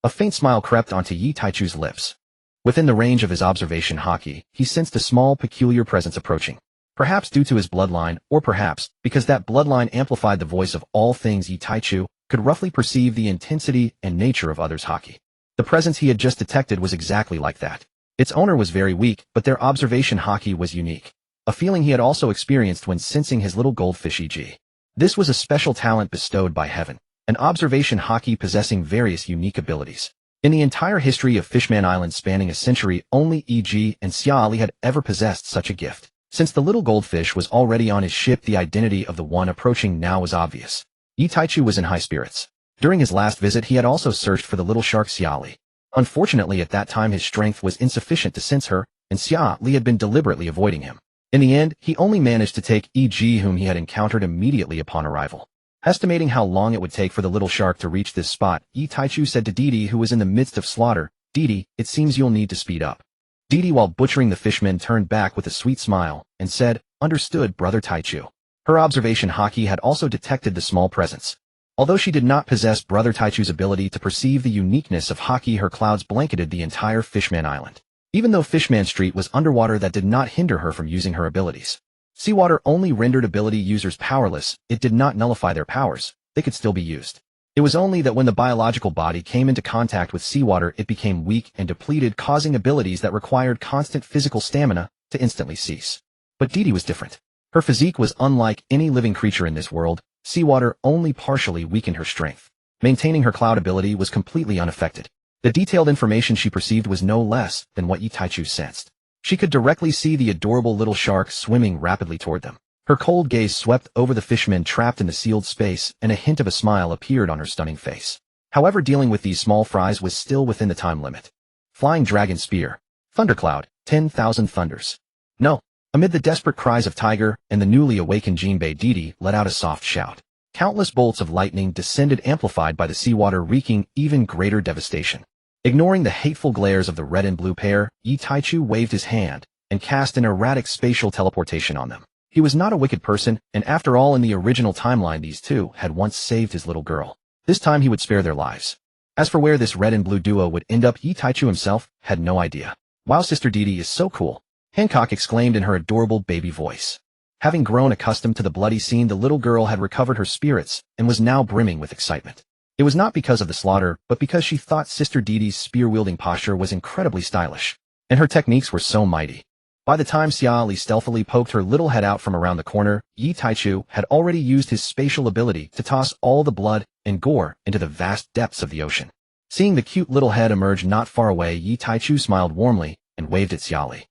A faint smile crept onto Yi Taichu's lips. Within the range of his observation haki, he sensed a small peculiar presence approaching. Perhaps due to his bloodline, or perhaps because that bloodline amplified the voice of all things, Yi Taichu could roughly perceive the intensity and nature of others' haki. The presence he had just detected was exactly like that. Its owner was very weak, but their observation haki was unique. A feeling he had also experienced when sensing his little goldfish EG. This was a special talent bestowed by heaven, an observation haki possessing various unique abilities. In the entire history of Fishman Island spanning a century, only EG and Xiaoli had ever possessed such a gift. Since the little goldfish was already on his ship, the identity of the one approaching now was obvious. Yi Taichu was in high spirits. During his last visit he had also searched for the little shark Xiaoli. Unfortunately at that time his strength was insufficient to sense her, and Xiaoli had been deliberately avoiding him. In the end, he only managed to take EG, whom he had encountered immediately upon arrival. Estimating how long it would take for the little shark to reach this spot, Yi Taichu said to Didi, who was in the midst of slaughter, "Didi, it seems you'll need to speed up." Didi, while butchering the fishmen, turned back with a sweet smile and said, "Understood, brother Taichu." Her observation haki had also detected the small presence. Although she did not possess brother Taichu's ability to perceive the uniqueness of haki, her clouds blanketed the entire Fishman Island. Even though Fishman Street was underwater, that did not hinder her from using her abilities. Seawater only rendered ability users powerless, it did not nullify their powers, they could still be used. It was only that when the biological body came into contact with seawater it became weak and depleted, causing abilities that required constant physical stamina to instantly cease. But Didi was different. Her physique was unlike any living creature in this world, seawater only partially weakened her strength. Maintaining her cloud ability was completely unaffected. The detailed information she perceived was no less than what Yi Taichu sensed. She could directly see the adorable little shark swimming rapidly toward them. Her cold gaze swept over the fishmen trapped in the sealed space, and a hint of a smile appeared on her stunning face. However, dealing with these small fries was still within the time limit. Flying Dragon Spear. Thundercloud. 10,000 thunders. No. Amid the desperate cries of Tiger and the newly awakened Jinbei, Didi let out a soft shout. Countless bolts of lightning descended, amplified by the seawater, wreaking even greater devastation. Ignoring the hateful glares of the red and blue pair, Yi Taichu waved his hand and cast an erratic spatial teleportation on them. He was not a wicked person, and after all, in the original timeline these two had once saved his little girl. This time he would spare their lives. As for where this red and blue duo would end up, Yi Taichu himself had no idea. "Wow, Sister Didi is so cool," Hancock exclaimed in her adorable baby voice. Having grown accustomed to the bloody scene, the little girl had recovered her spirits and was now brimming with excitement. It was not because of the slaughter, but because she thought Sister Didi's spear-wielding posture was incredibly stylish, and her techniques were so mighty. By the time Xiaoli stealthily poked her little head out from around the corner, Yi Taichu had already used his spatial ability to toss all the blood and gore into the vast depths of the ocean. Seeing the cute little head emerge not far away, Yi Taichu smiled warmly and waved at Xiaoli.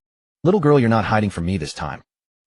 "Little girl, you're not hiding from me this time?"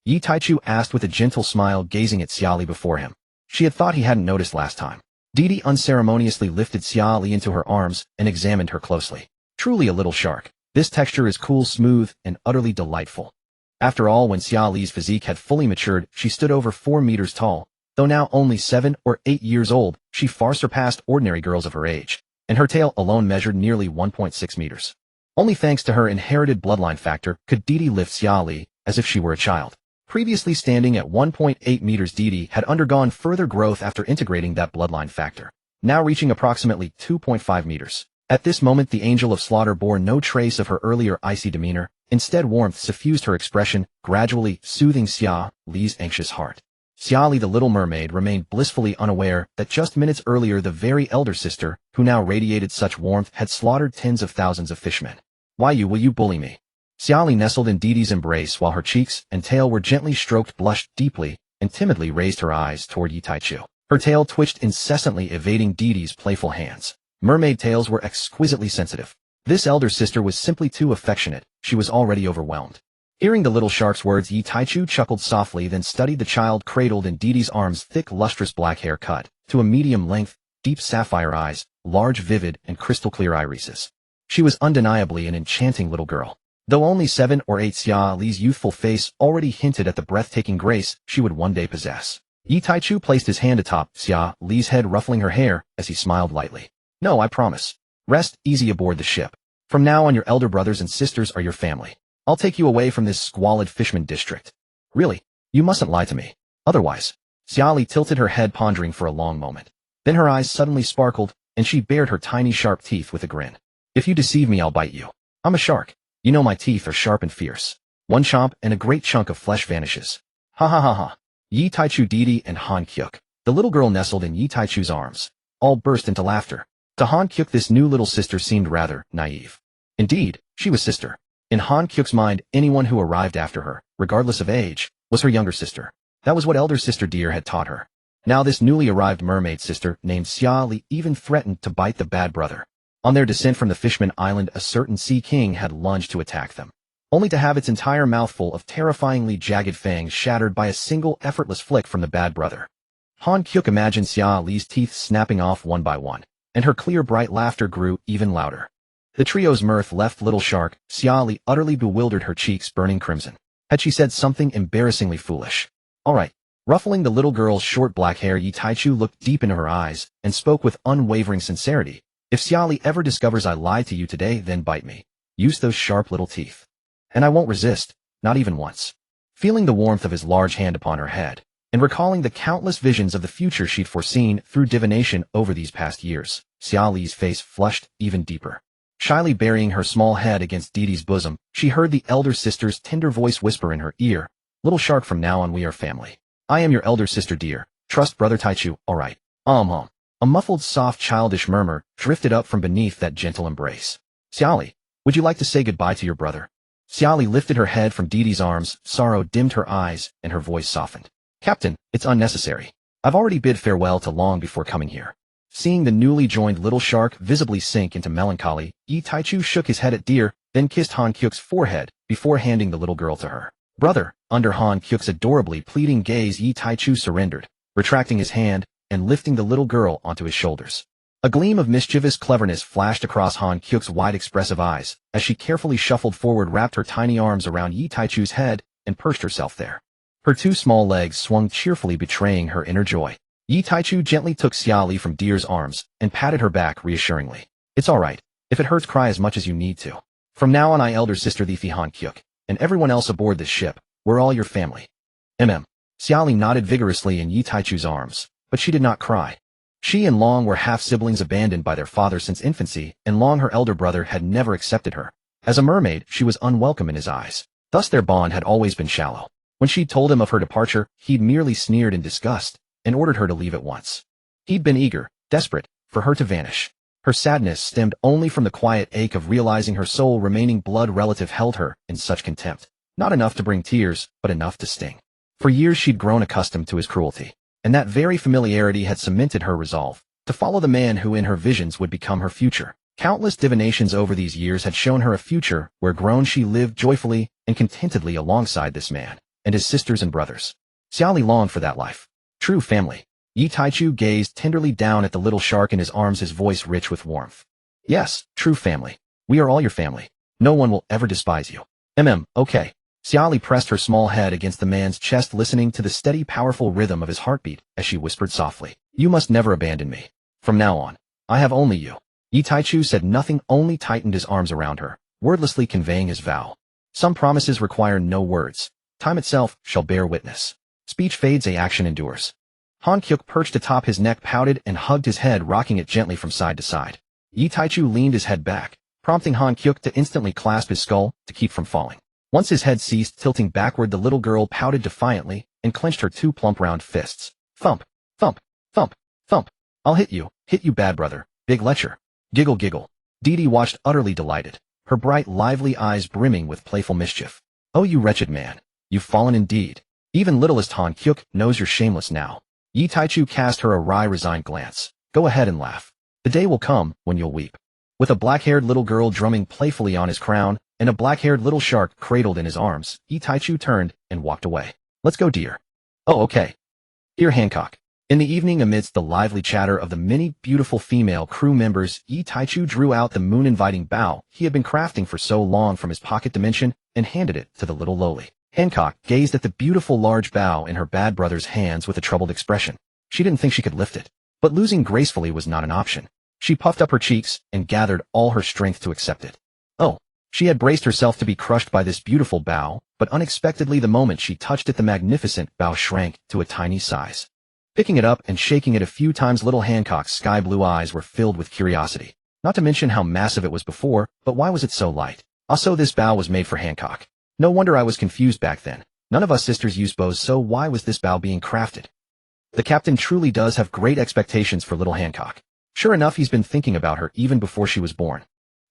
Yi Taichu asked with a gentle smile, gazing at Xiaoli before him. She had thought he hadn't noticed last time. Didi unceremoniously lifted Xiaoli into her arms and examined her closely. "Truly a little shark. This texture is cool, smooth, and utterly delightful." After all, when Xiaoli's physique had fully matured, she stood over 4 meters tall. Though now only 7 or 8 years old, she far surpassed ordinary girls of her age, and her tail alone measured nearly 1.6 meters. Only thanks to her inherited bloodline factor could Didi lift Xiaoli as if she were a child. Previously standing at 1.8 meters, Didi had undergone further growth after integrating that bloodline factor, now reaching approximately 2.5 meters. At this moment, the Angel of Slaughter bore no trace of her earlier icy demeanor. Instead, warmth suffused her expression, gradually soothing Xiaoli's anxious heart. Xiaoli, the little mermaid, remained blissfully unaware that just minutes earlier the very elder sister, who now radiated such warmth, had slaughtered tens of thousands of fishmen. "Why will you bully me?" Xiaoli nestled in Didi's embrace while her cheeks and tail were gently stroked, blushed deeply, and timidly raised her eyes toward Yi Taichu. Her tail twitched incessantly, evading Didi's playful hands. Mermaid tails were exquisitely sensitive. This elder sister was simply too affectionate. She was already overwhelmed. Hearing the little shark's words, Yi Taichu chuckled softly, then studied the child cradled in Didi's arms. Thick, lustrous black hair cut to a medium length, deep sapphire eyes, large, vivid, and crystal-clear irises. She was undeniably an enchanting little girl. Though only 7 or 8, Xiaoli's youthful face already hinted at the breathtaking grace she would one day possess. Yi Taichu placed his hand atop Xiaoli's head, ruffling her hair as he smiled lightly. "No, I promise. Rest easy aboard the ship. From now on, your elder brothers and sisters are your family." I'll take you away from this squalid fisherman district. Really, you mustn't lie to me. Otherwise. Xiali tilted her head pondering for a long moment. Then her eyes suddenly sparkled, and she bared her tiny sharp teeth with a grin. If you deceive me, I'll bite you. I'm a shark. You know my teeth are sharp and fierce. One chomp and a great chunk of flesh vanishes. Ha ha ha ha. Yi Taichu Didi and Han Kyuk, the little girl nestled in Yi Taichu's arms, all burst into laughter. To Han Kyuk, this new little sister seemed rather naive. Indeed, she was sister. In Han Kyuk's mind, anyone who arrived after her, regardless of age, was her younger sister. That was what elder sister Deer had taught her. Now this newly arrived mermaid sister named Xia Li even threatened to bite the bad brother. On their descent from the Fishman Island, a certain sea king had lunged to attack them, only to have its entire mouthful of terrifyingly jagged fangs shattered by a single effortless flick from the bad brother. Han Kyuk imagined Xia Li's teeth snapping off one by one, and her clear bright laughter grew even louder. The trio's mirth left Little Shark. Xia Li utterly bewildered, her cheeks burning crimson. Had she said something embarrassingly foolish? All right. Ruffling the little girl's short black hair, Yi Taichu looked deep into her eyes and spoke with unwavering sincerity. If Xia Li ever discovers I lied to you today, then bite me. Use those sharp little teeth. And I won't resist, not even once. Feeling the warmth of his large hand upon her head, and recalling the countless visions of the future she'd foreseen through divination over these past years, Xia Li's face flushed even deeper. Shyly burying her small head against Didi's bosom, she heard the elder sister's tender voice whisper in her ear, "Little Shark, from now on we are family. I am your elder sister Deer. Trust Brother Taichu, all right." A muffled, soft, childish murmur drifted up from beneath that gentle embrace. "Xiali, would you like to say goodbye to your brother?" Xiali lifted her head from Didi's arms, sorrow dimmed her eyes, and her voice softened. "Captain, it's unnecessary. I've already bid farewell to long before coming here." Seeing the newly joined Little Shark visibly sink into melancholy, Yi Taichu shook his head at Deer, then kissed Han Kyuk's forehead, before handing the little girl to her. "Brother," under Han Kyuk's adorably pleading gaze, Yi Taichu surrendered, retracting his hand, and lifting the little girl onto his shoulders. A gleam of mischievous cleverness flashed across Han Kyuk's wide expressive eyes, as she carefully shuffled forward, wrapped her tiny arms around Yi Taichu's head, and perched herself there. Her two small legs swung cheerfully, betraying her inner joy. Yi Taichu gently took Xia Li from Deer's arms, and patted her back reassuringly. "It's all right. If it hurts, cry as much as you need to. From now on, I, elder sister Thifi Han Kyuk, and everyone else aboard this ship, we're all your family." Xia Li nodded vigorously in Yi Taichu's arms, but she did not cry. She and Long were half-siblings abandoned by their father since infancy, and Long, her elder brother, had never accepted her. As a mermaid, she was unwelcome in his eyes. Thus their bond had always been shallow. When she'd told him of her departure, he'd merely sneered in disgust, and ordered her to leave at once. He'd been eager, desperate, for her to vanish. Her sadness stemmed only from the quiet ache of realizing her sole remaining blood relative held her in such contempt. Not enough to bring tears, but enough to sting. For years she'd grown accustomed to his cruelty, and that very familiarity had cemented her resolve to follow the man who in her visions would become her future. Countless divinations over these years had shown her a future where grown she lived joyfully and contentedly alongside this man and his sisters and brothers. Xiali longed for that life. True family. Yi Taichu gazed tenderly down at the little shark in his arms, his voice rich with warmth. "Yes, true family. We are all your family. No one will ever despise you." Okay. Xiali pressed her small head against the man's chest, listening to the steady, powerful rhythm of his heartbeat as she whispered softly, "You must never abandon me. From now on, I have only you." Yi Taichu said nothing, only tightened his arms around her, wordlessly conveying his vow. Some promises require no words. Time itself shall bear witness. Speech fades, action endures. Han Kyuk, perched atop his neck, pouted and hugged his head, rocking it gently from side to side. Yi Taichu leaned his head back, prompting Han Kyuk to instantly clasp his skull to keep from falling. Once his head ceased tilting backward, the little girl pouted defiantly and clenched her two plump round fists. "Thump, thump, thump, thump. I'll hit you, bad brother, big lecher." Giggle, giggle. Didi watched utterly delighted, her bright, lively eyes brimming with playful mischief. "Oh, you wretched man. You've fallen indeed. Even littlest Han Kyuk knows you're shameless now." Yi Taichu cast her a wry, resigned glance. "Go ahead and laugh. The day will come when you'll weep." With a black-haired little girl drumming playfully on his crown, and a black-haired little shark cradled in his arms, Yi Taichu turned and walked away. "Let's go, dear." "Oh, okay. Here, Hancock." In the evening, amidst the lively chatter of the many beautiful female crew members, Yi Taichu drew out the moon-inviting bow he had been crafting for so long from his pocket dimension and handed it to the little lowly. Hancock gazed at the beautiful large bow in her bad brother's hands with a troubled expression. She didn't think she could lift it, but losing gracefully was not an option. She puffed up her cheeks and gathered all her strength to accept it. "Oh, She had braced herself to be crushed by this beautiful bough, but unexpectedly the moment she touched it the magnificent bough shrank to a tiny size. Picking it up and shaking it a few times, little Hancock's sky-blue eyes were filled with curiosity. Not to mention how massive it was before, but why was it so light? Also, this bough was made for Hancock. No wonder I was confused back then. None of us sisters use bows, so why was this bough being crafted? The captain truly does have great expectations for little Hancock. Sure enough, he's been thinking about her even before she was born.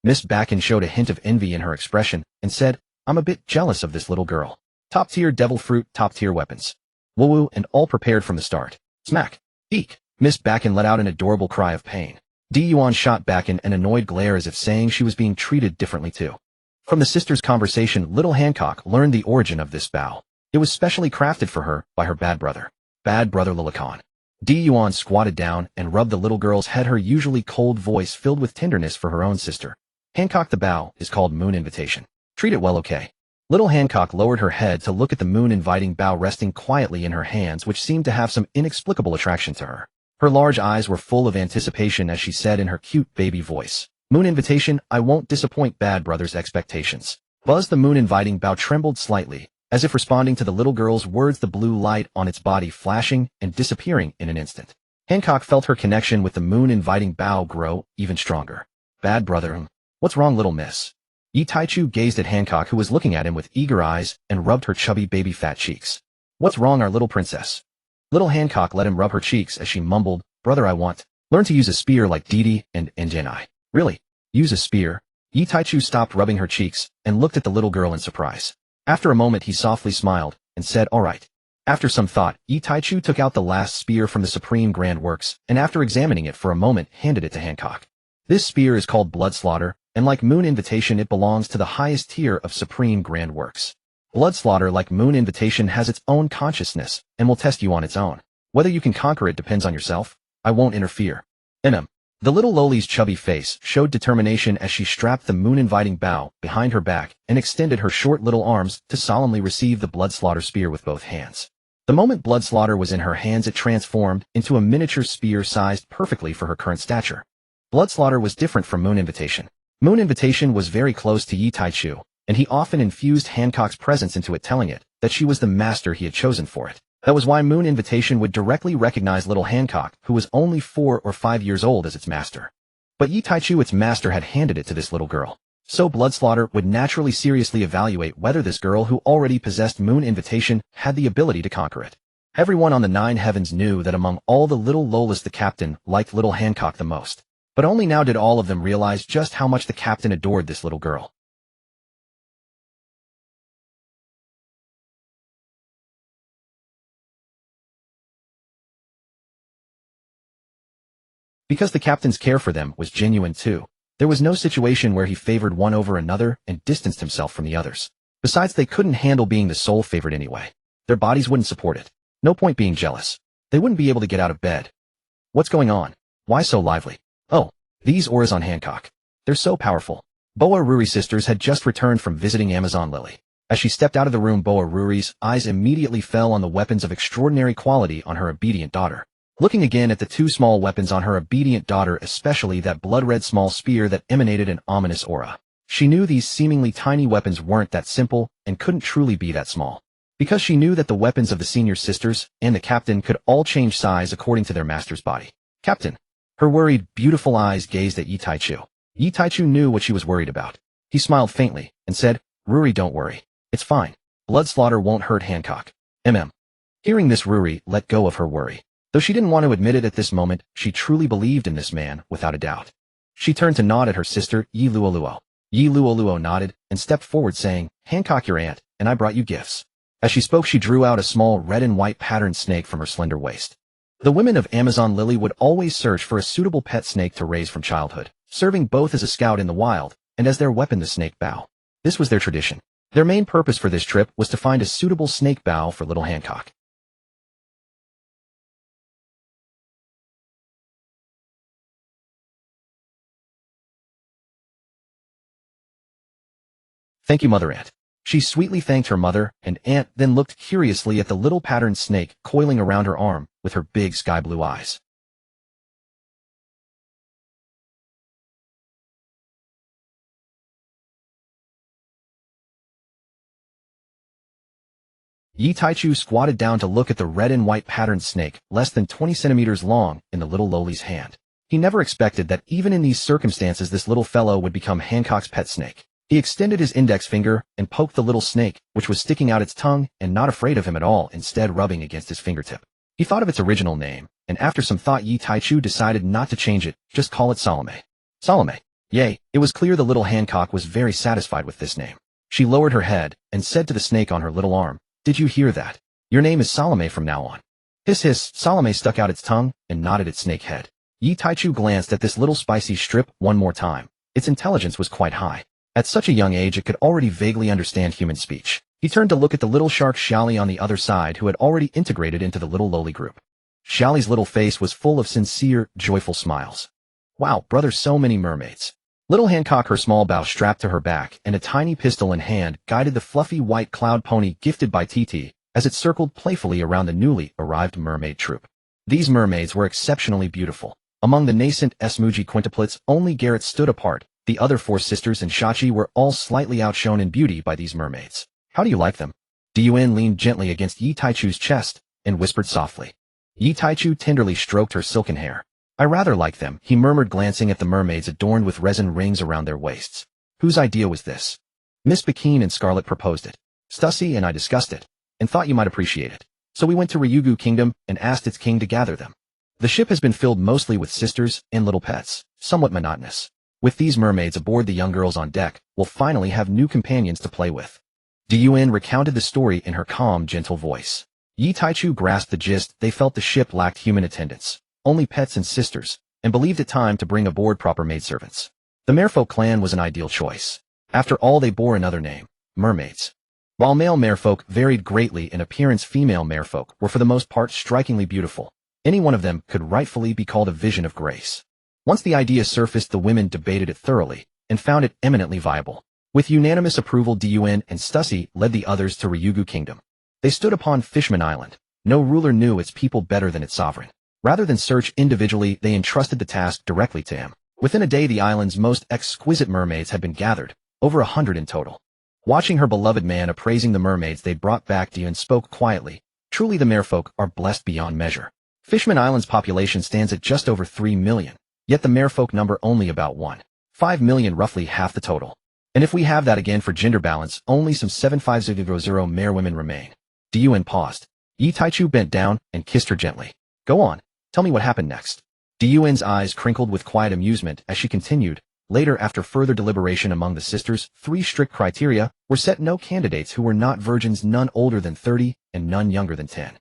Miss Backen showed a hint of envy in her expression and said, I'm a bit jealous of this little girl. Top-tier devil fruit, top-tier weapons. Woo-woo, and all prepared from the start. Smack. Eek. Miss Backen let out an adorable cry of pain. Gion shot back an annoyed glare as if saying she was being treated differently too. From the sisters' conversation, little Hancock learned the origin of this bough. It was specially crafted for her by her bad brother Lilikan. Gion squatted down and rubbed the little girl's head, her usually cold voice filled with tenderness for her own sister. Hancock, the bough is called Moon Invitation. Treat it well, okay? Little Hancock lowered her head to look at the moon-inviting bough resting quietly in her hands, which seemed to have some inexplicable attraction to her. Her large eyes were full of anticipation as she said in her cute baby voice, Moon Invitation, I won't disappoint bad brother's expectations. Buzz, the moon-inviting bough, trembled slightly, as if responding to the little girl's words, the blue light on its body flashing and disappearing in an instant. Hancock felt her connection with the moon-inviting bough grow even stronger. Bad brother, what's wrong, little miss? Yi Taichu gazed at Hancock, who was looking at him with eager eyes, and rubbed her chubby baby fat cheeks. What's wrong, our little princess? Little Hancock let him rub her cheeks as she mumbled, Brother, I want. Learn to use a spear like Didi and Njanai. Really? Use a spear? Yi Taichu stopped rubbing her cheeks and looked at the little girl in surprise. After a moment he softly smiled and said, all right. After some thought, Yi Taichu took out the last spear from the Supreme Grand Works, and after examining it for a moment handed it to Hancock. This spear is called Blood Slaughter, and like Moon Invitation it belongs to the highest tier of Supreme Grand Works. Blood Slaughter, like Moon Invitation, has its own consciousness and will test you on its own. Whether you can conquer it depends on yourself. I won't interfere. The little Loli's chubby face showed determination as she strapped the moon-inviting bough behind her back and extended her short little arms to solemnly receive the Blood Slaughter spear with both hands. The moment Blood Slaughter was in her hands, it transformed into a miniature spear sized perfectly for her current stature. Blood Slaughter was different from Moon Invitation. Moon Invitation was very close to Yi Taichu, and he often infused Hancock's presence into it, telling it that she was the master he had chosen for it. That was why Moon Invitation would directly recognize little Hancock, who was only 4 or 5 years old, as its master. But Yi Taichu, its master, had handed it to this little girl. So Blood Slaughter would naturally seriously evaluate whether this girl, who already possessed Moon Invitation, had the ability to conquer it. Everyone on the 9 heavens knew that among all the little Lolas, the captain liked little Hancock the most. But only now did all of them realize just how much the captain adored this little girl. Because the captain's care for them was genuine too. There was no situation where he favored one over another and distanced himself from the others. Besides, they couldn't handle being the sole favorite anyway. Their bodies wouldn't support it. No point being jealous. They wouldn't be able to get out of bed. What's going on? Why so lively? Oh, these auras on Hancock. They're so powerful. Boa Ruri sisters had just returned from visiting Amazon Lily. As she stepped out of the room, Boa Ruri's eyes immediately fell on the weapons of extraordinary quality on her obedient daughter. Looking again at the 2 small weapons on her obedient daughter, especially that blood-red small spear that emanated an ominous aura, she knew these seemingly tiny weapons weren't that simple and couldn't truly be that small. Because she knew that the weapons of the senior sisters and the captain could all change size according to their master's body. Captain. Her worried, beautiful eyes gazed at Yi Taichu. Yi Taichu knew what she was worried about. He smiled faintly and said, Ruri, don't worry. It's fine. Blood Slaughter won't hurt Hancock. Hearing this, Ruri let go of her worry. Though she didn't want to admit it at this moment, she truly believed in this man without a doubt. She turned to nod at her sister, Yi Luoluo. Yi Luoluo nodded and stepped forward, saying, Hancock, your aunt, and I brought you gifts. As she spoke, she drew out a small red and white patterned snake from her slender waist. The women of Amazon Lily would always search for a suitable pet snake to raise from childhood, serving both as a scout in the wild and as their weapon, the snake bow. This was their tradition. Their main purpose for this trip was to find a suitable snake bow for little Hancock. Thank you, Mother Ant. She sweetly thanked her mother and aunt, then looked curiously at the little patterned snake coiling around her arm with her big sky-blue eyes. Yi Taichu squatted down to look at the red and white patterned snake, less than 20 centimeters long, in the little lowly's hand. He never expected that even in these circumstances this little fellow would become Hancock's pet snake. He extended his index finger and poked the little snake, which was sticking out its tongue and not afraid of him at all, instead rubbing against his fingertip. He thought of its original name, and after some thought Yi Taichu decided not to change it, just call it Salome. Salome. Yay, it was clear the little Hancock was very satisfied with this name. She lowered her head and said to the snake on her little arm, "Did you hear that? Your name is Salome from now on." Hiss hiss, Salome stuck out its tongue and nodded its snake head. Yi Taichu glanced at this little spicy strip one more time. Its intelligence was quite high. At such a young age it could already vaguely understand human speech. He turned to look at the little shark Xiaoli on the other side, who had already integrated into the little lowly group. Xiaoli's little face was full of sincere, joyful smiles. Wow, brother, so many mermaids. Little Hancock, her small bow strapped to her back and a tiny pistol in hand, guided the fluffy white cloud pony gifted by Titi as it circled playfully around the newly arrived mermaid troop. These mermaids were exceptionally beautiful. Among the nascent Smuji quintuplets, only Garrett stood apart. The other four sisters and Shachi were all slightly outshone in beauty by these mermaids. How do you like them? Dian leaned gently against Yi Taichu's chest and whispered softly. Yi Taichu tenderly stroked her silken hair. I rather like them, he murmured, glancing at the mermaids adorned with resin rings around their waists. Whose idea was this? Miss Bikini and Scarlet proposed it. Stussy and I discussed it, and thought you might appreciate it. So we went to Ryugu Kingdom and asked its king to gather them. The ship has been filled mostly with sisters and little pets, somewhat monotonous. With these mermaids aboard, the young girls on deck will finally have new companions to play with. Dian recounted the story in her calm, gentle voice. Yi Taichu grasped the gist. They felt the ship lacked human attendants, only pets and sisters, and believed it time to bring aboard proper maidservants. The merfolk clan was an ideal choice. After all, they bore another name, mermaids. While male merfolk varied greatly in appearance, female merfolk were for the most part strikingly beautiful. Any one of them could rightfully be called a vision of grace. Once the idea surfaced, the women debated it thoroughly and found it eminently viable. With unanimous approval, Dian and Stussy led the others to Ryugu Kingdom. They stood upon Fishman Island. No ruler knew its people better than its sovereign. Rather than search individually, they entrusted the task directly to him. Within a day, the island's most exquisite mermaids had been gathered, over 100 in total. Watching her beloved man appraising the mermaids they brought back, Dian spoke quietly. Truly the merfolk are blessed beyond measure. Fishman Island's population stands at just over 3 million, yet the merfolk number only about 1.5 million, roughly half the total. And if we have that again for gender balance, only some 750 merwomen remain. Dian paused. Yi Taichu bent down and kissed her gently. Go on, tell me what happened next. Dian's eyes crinkled with quiet amusement as she continued. Later, after further deliberation among the sisters, 3 strict criteria were set: no candidates who were not virgins, none older than 30, and none younger than 10.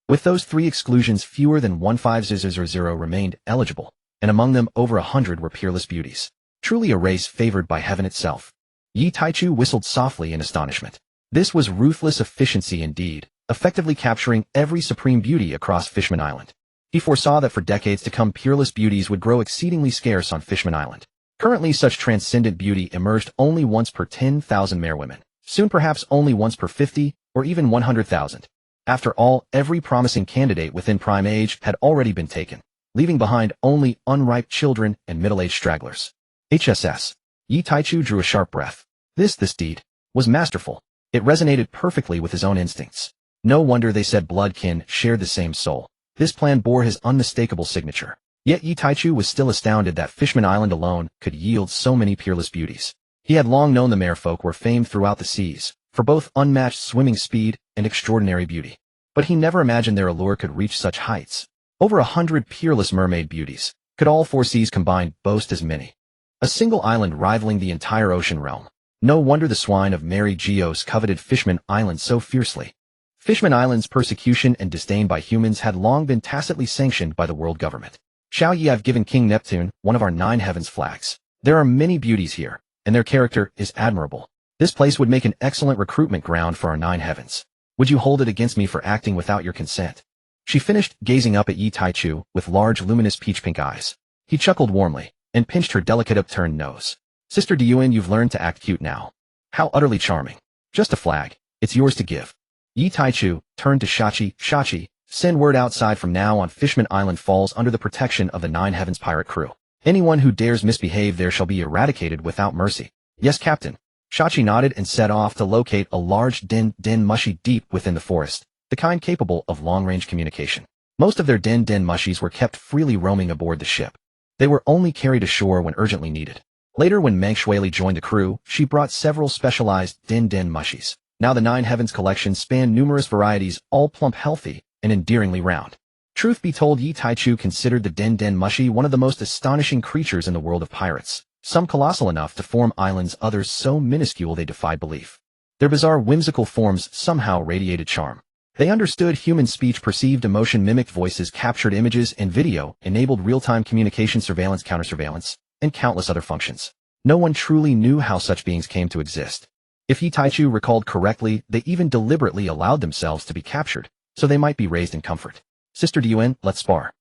With those 3 exclusions, fewer than 1500 remained eligible, and among them over 100 were peerless beauties. Truly a race favored by heaven itself. Yi Taichu whistled softly in astonishment. This was ruthless efficiency indeed, effectively capturing every supreme beauty across Fishman Island. He foresaw that for decades to come, peerless beauties would grow exceedingly scarce on Fishman Island. Currently, such transcendent beauty emerged only once per 10,000 merwomen, soon perhaps only once per 50 or even 100,000. After all, every promising candidate within prime age had already been taken, leaving behind only unripe children and middle-aged stragglers. HSS. Yi Taichu drew a sharp breath. This deed was masterful. It resonated perfectly with his own instincts. No wonder they said bloodkin shared the same soul. This plan bore his unmistakable signature. Yet Yi Taichu was still astounded that Fishman Island alone could yield so many peerless beauties. He had long known the merfolk were famed throughout the seas for both unmatched swimming speed and extraordinary beauty. But he never imagined their allure could reach such heights. Over 100 peerless mermaid beauties. Could all 4 seas combined boast as many? A single island rivaling the entire ocean realm. No wonder the swine of Mary Gios coveted Fishman Island so fiercely. Fishman Island's persecution and disdain by humans had long been tacitly sanctioned by the world government. Shall ye have given King Neptune one of our 9 heavens flags? There are many beauties here, and their character is admirable. This place would make an excellent recruitment ground for our 9 heavens. Would you hold it against me for acting without your consent? She finished, gazing up at Yi Taichu with large, luminous peach-pink eyes. He chuckled warmly and pinched her delicate upturned nose. Sister Dian, you've learned to act cute now. How utterly charming. Just a flag. It's yours to give. Yi Taichu turned to Shachi. Shachi, send word outside. From now on, Fishman Island falls under the protection of the 9 heavens pirate crew. Anyone who dares misbehave there shall be eradicated without mercy. Yes, Captain. Shachi nodded and set off to locate a large din mushy deep within the forest, the kind capable of long-range communication. Most of their din mushies were kept freely roaming aboard the ship. They were only carried ashore when urgently needed. Later, when Meg Shuili joined the crew, she brought several specialized din mushies. Now the Nine Heavens collection spanned numerous varieties, all plump, healthy, and endearingly round. Truth be told, Yi Taichu considered the din mushy one of the most astonishing creatures in the world of pirates, some colossal enough to form islands, others so minuscule they defied belief. Their bizarre, whimsical forms somehow radiated charm. They understood human speech, perceived emotion, mimicked voices, captured images and video, enabled real-time communication, surveillance, counter-surveillance, and countless other functions. No one truly knew how such beings came to exist. If Yi Taichu recalled correctly, they even deliberately allowed themselves to be captured, so they might be raised in comfort. Sister Gion, let's spar.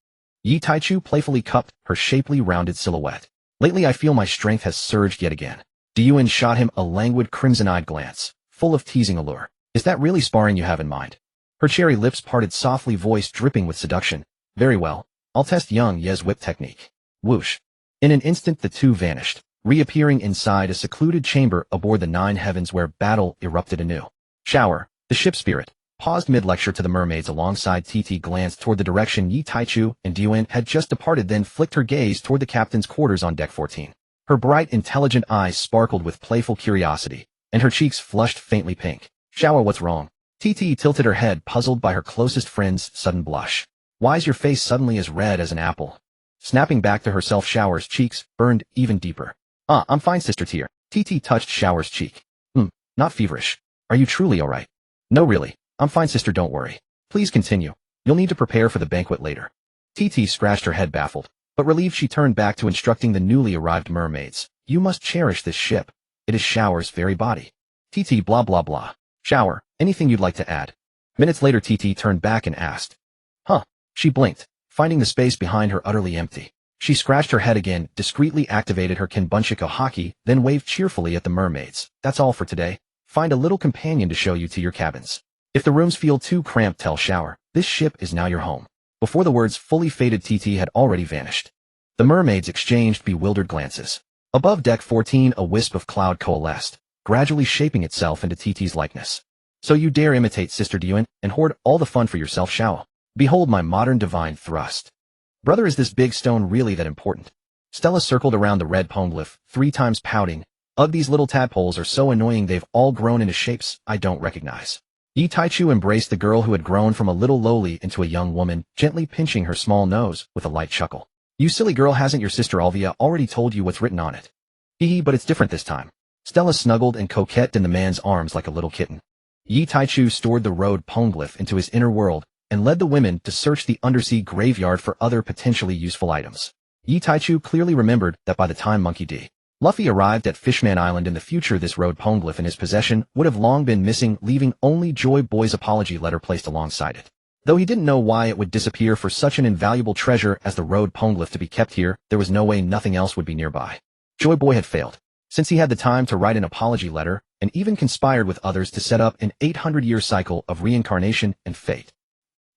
Yi Taichu playfully cupped her shapely, rounded silhouette. Lately I feel my strength has surged yet again. Gion shot him a languid, crimson-eyed glance, full of teasing allure. Is that really sparring you have in mind? Her cherry lips parted softly, voice dripping with seduction. Very well. I'll test young Ye's whip technique. Whoosh. In an instant the two vanished, reappearing inside a secluded chamber aboard the Nine Heavens where battle erupted anew. Shower, the ship spirit, paused mid-lecture to the mermaids alongside. TT glanced toward the direction Yi Taichu and Gion had just departed, then flicked her gaze toward the captain's quarters on deck 14. Her bright, intelligent eyes sparkled with playful curiosity, and her cheeks flushed faintly pink. Shower, what's wrong? TT tilted her head, puzzled by her closest friend's sudden blush. Why's your face suddenly as red as an apple? Snapping back to herself, Shower's cheeks burned even deeper. I'm fine, Sister Tier. TT touched Shower's cheek. Not feverish. Are you truly alright? No, really. I'm fine, Sister, don't worry. Please continue. You'll need to prepare for the banquet later. TT scratched her head, baffled, but relieved. She turned back to instructing the newly arrived mermaids. You must cherish this ship. It is Shower's very body. TT blah blah blah. Shower, anything you'd like to add? Minutes later TT turned back and asked. She blinked, finding the space behind her utterly empty. She scratched her head again, discreetly activated her Kinbunshiko haki, then waved cheerfully at the mermaids. That's all for today. Find a little companion to show you to your cabins. If the rooms feel too cramped, tell Shower. This ship is now your home. Before the words fully faded, TT had already vanished. The mermaids exchanged bewildered glances. Above deck 14 a wisp of cloud coalesced, gradually shaping itself into TT's likeness. So you dare imitate Sister Gion and hoard all the fun for yourself, Shower? Behold my modern divine thrust. Brother, is this big stone really that important? Stella circled around the red poneglyph, 3 times, pouting. Ugh, these little tadpoles are so annoying, they've all grown into shapes I don't recognize. Yi Taichu embraced the girl who had grown from a little lowly into a young woman, gently pinching her small nose with a light chuckle. You silly girl, hasn't your sister Alvia already told you what's written on it? Hee, but it's different this time. Stella snuggled and coquetted in the man's arms like a little kitten. Yi Taichu stored the road poneglyph into his inner world and led the women to search the undersea graveyard for other potentially useful items. Yi Taichu clearly remembered that by the time Monkey D. Luffy arrived at Fishman Island in the future, this road poneglyph in his possession would have long been missing, leaving only Joy Boy's apology letter placed alongside it. Though he didn't know why it would disappear for such an invaluable treasure as the road poneglyph to be kept here, there was no way nothing else would be nearby. Joy Boy had failed. Since he had the time to write an apology letter, and even conspired with others to set up an 800-year cycle of reincarnation and fate.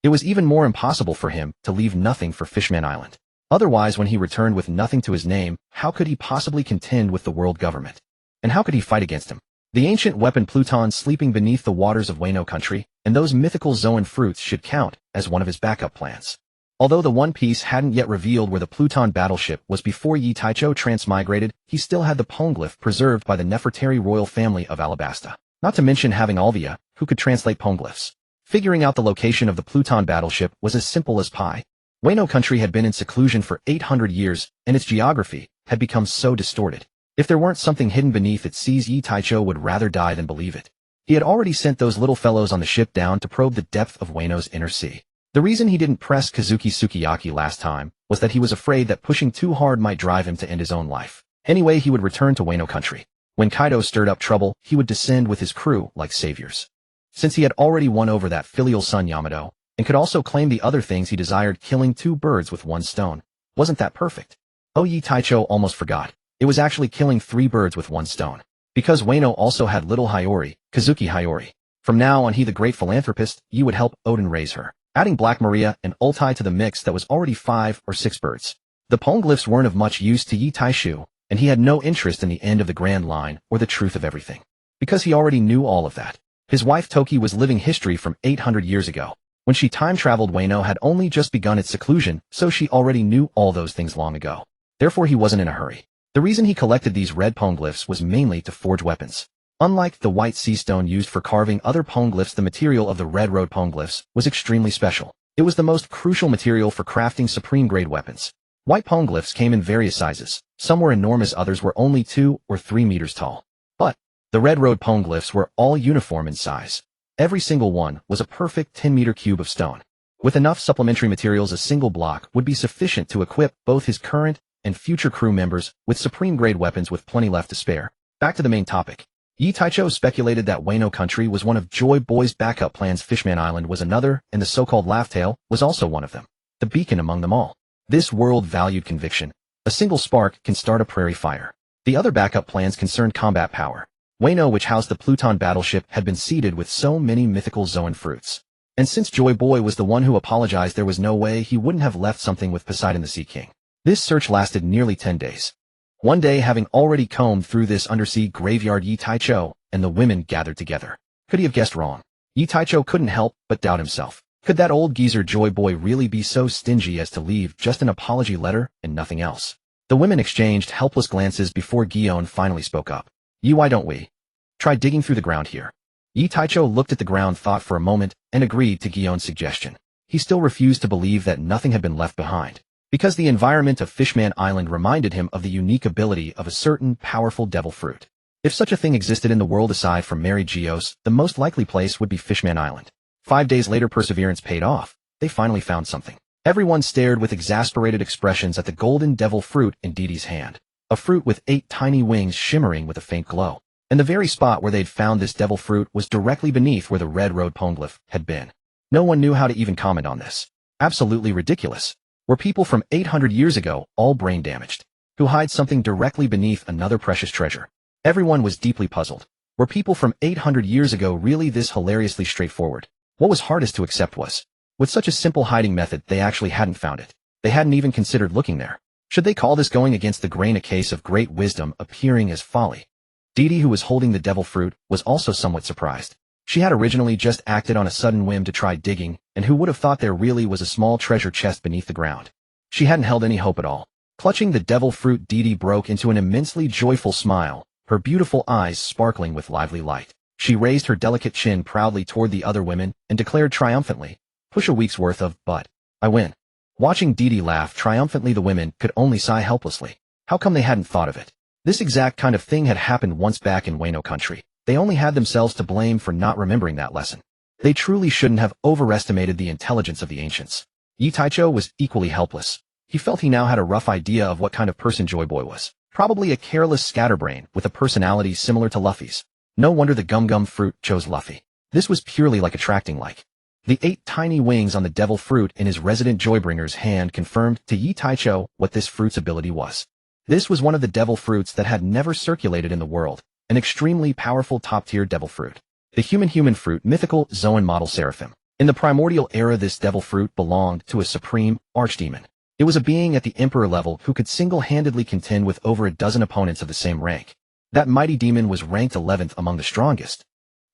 It was even more impossible for him to leave nothing for Fishman Island. Otherwise, when he returned with nothing to his name, how could he possibly contend with the world government? And how could he fight against him? The ancient weapon Pluton sleeping beneath the waters of Wano country, and those mythical Zoan fruits should count as one of his backup plans. Although the One Piece hadn't yet revealed where the Pluton battleship was before Yi Taichu transmigrated, he still had the poneglyph preserved by the Nefertari royal family of Alabasta. Not to mention having Alvia, who could translate poneglyphs. Figuring out the location of the Pluton battleship was as simple as pie. Wano country had been in seclusion for 800 years, and its geography had become so distorted. If there weren't something hidden beneath its seas, Yi Taichu would rather die than believe it. He had already sent those little fellows on the ship down to probe the depth of Wano's inner sea. The reason he didn't press Kazuki Sukiyaki last time was that he was afraid that pushing too hard might drive him to end his own life. Anyway, he would return to Wano country. When Kaido stirred up trouble, he would descend with his crew like saviors. Since he had already won over that filial son Yamato, and could also claim the other things he desired, killing 2 birds with 1 stone. Wasn't that perfect? Oh, Yi Taichu almost forgot. It was actually killing 3 birds with 1 stone. Because Wano also had little Hiyori, Kazuki Hiyori. From now on, he, the great philanthropist, Yi would help Odin raise her, adding Black Maria and Ultai to the mix that was already 5 or 6 birds. The poneglyphs weren't of much use to Yi Taichu, and he had no interest in the end of the Grand Line or the truth of everything. Because he already knew all of that. His wife Toki was living history from 800 years ago. When she time-traveled, Wano had only just begun its seclusion, so she already knew all those things long ago. Therefore he wasn't in a hurry. The reason he collected these red poneglyphs was mainly to forge weapons. Unlike the white sea stone used for carving other poneglyphs, the material of the red road poneglyphs was extremely special. It was the most crucial material for crafting supreme-grade weapons. White poneglyphs came in various sizes. Some were enormous, others were only 2 or 3 meters tall. But the red road poneglyphs were all uniform in size. Every single one was a perfect 10-meter cube of stone. With enough supplementary materials, a single block would be sufficient to equip both his current and future crew members with supreme-grade weapons with plenty left to spare. Back to the main topic. Yi Taicho speculated that Wano country was one of Joy Boy's backup plans. Fishman Island was another, and the so-called Laughtail was also one of them. The beacon among them all. This world valued conviction. A single spark can start a prairie fire. The other backup plans concerned combat power. Wano, which housed the Pluton battleship, had been seeded with so many mythical Zoan fruits. And since Joy Boy was the one who apologized, there was no way he wouldn't have left something with Poseidon the Sea King. This search lasted nearly 10 days. One day, having already combed through this undersea graveyard, Yi Taicho and the women gathered together. Could he have guessed wrong? Yi Taicho couldn't help but doubt himself. Could that old geezer Joy Boy really be so stingy as to leave just an apology letter and nothing else? The women exchanged helpless glances before Gion finally spoke up. Yi, why don't we try digging through the ground here? Yi Taicho looked at the ground, thought for a moment, and agreed to Gion's suggestion. He still refused to believe that nothing had been left behind, because the environment of Fishman Island reminded him of the unique ability of a certain powerful devil fruit. If such a thing existed in the world aside from Mary Geos, the most likely place would be Fishman Island. 5 days later, perseverance paid off. They finally found something. Everyone stared with exasperated expressions at the golden devil fruit in Didi's hand. A fruit with 8 tiny wings shimmering with a faint glow. And the very spot where they'd found this devil fruit was directly beneath where the red road poneglyph had been. No one knew how to even comment on this. Absolutely ridiculous. Were people from 800 years ago all brain damaged? Who hide something directly beneath another precious treasure? Everyone was deeply puzzled. Were people from 800 years ago really this hilariously straightforward? What was hardest to accept was, with such a simple hiding method, they actually hadn't found it. They hadn't even considered looking there. Should they call this going against the grain, a case of great wisdom appearing as folly? Didi, who was holding the devil fruit, was also somewhat surprised. She had originally just acted on a sudden whim to try digging, and who would have thought there really was a small treasure chest beneath the ground? She hadn't held any hope at all. Clutching the devil fruit, Didi broke into an immensely joyful smile, her beautiful eyes sparkling with lively light. She raised her delicate chin proudly toward the other women and declared triumphantly, "Push a week's worth of, but I win." Watching Didi laugh triumphantly, the women could only sigh helplessly. How come they hadn't thought of it? This exact kind of thing had happened once back in Wano country. They only had themselves to blame for not remembering that lesson. They truly shouldn't have overestimated the intelligence of the ancients. Yi Taicho was equally helpless. He felt he now had a rough idea of what kind of person Joy Boy was. Probably a careless scatterbrain with a personality similar to Luffy's. No wonder the gum-gum fruit chose Luffy. This was purely like attracting like. The 8 tiny wings on the devil fruit in his resident Joybringer's hand confirmed to Yi Taicho what this fruit's ability was. This was one of the devil fruits that had never circulated in the world, an extremely powerful top-tier devil fruit. The human fruit, mythical Zoan model Seraphim. In the primordial era, this devil fruit belonged to a supreme archdemon. It was a being at the emperor level who could single-handedly contend with over a dozen opponents of the same rank. That mighty demon was ranked 11th among the strongest.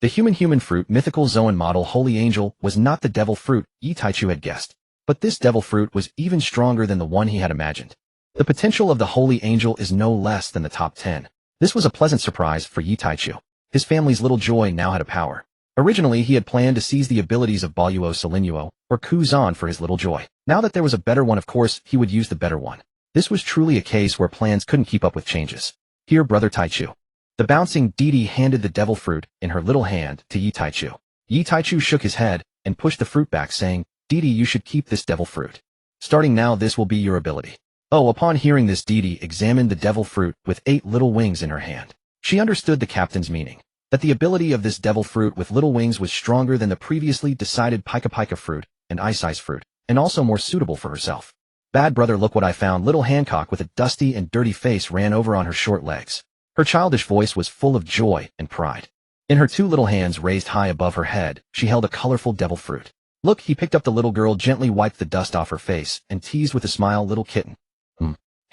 The human fruit, mythical Zoan model Holy Angel, was not the devil fruit Yi Taichu had guessed. But this devil fruit was even stronger than the one he had imagined. The potential of the Holy Angel is no less than the top 10. This was a pleasant surprise for Yi Taichu. His family's little Joy now had a power. Originally, he had planned to seize the abilities of Baluo Selinuo, or Kuzan, for his little Joy. Now that there was a better one, of course, he would use the better one. This was truly a case where plans couldn't keep up with changes. Here, brother Taichu. The bouncing Didi handed the devil fruit in her little hand to Yi Taichu. Yi Taichu shook his head and pushed the fruit back, saying, "Didi, you should keep this devil fruit. Starting now, this will be your ability." Oh, upon hearing this, Didi examined the devil fruit with 8 little wings in her hand. She understood the captain's meaning, that the ability of this devil fruit with little wings was stronger than the previously decided Pika Pika fruit and Ice Ice fruit, and also more suitable for herself. "Bad brother, look what I found." Little Hancock, with a dusty and dirty face, ran over on her short legs. Her childish voice was full of joy and pride. In her 2 little hands raised high above her head, she held a colorful devil fruit. "Look," he picked up the little girl, gently wiped the dust off her face, and teased with a smile, "Little kitten."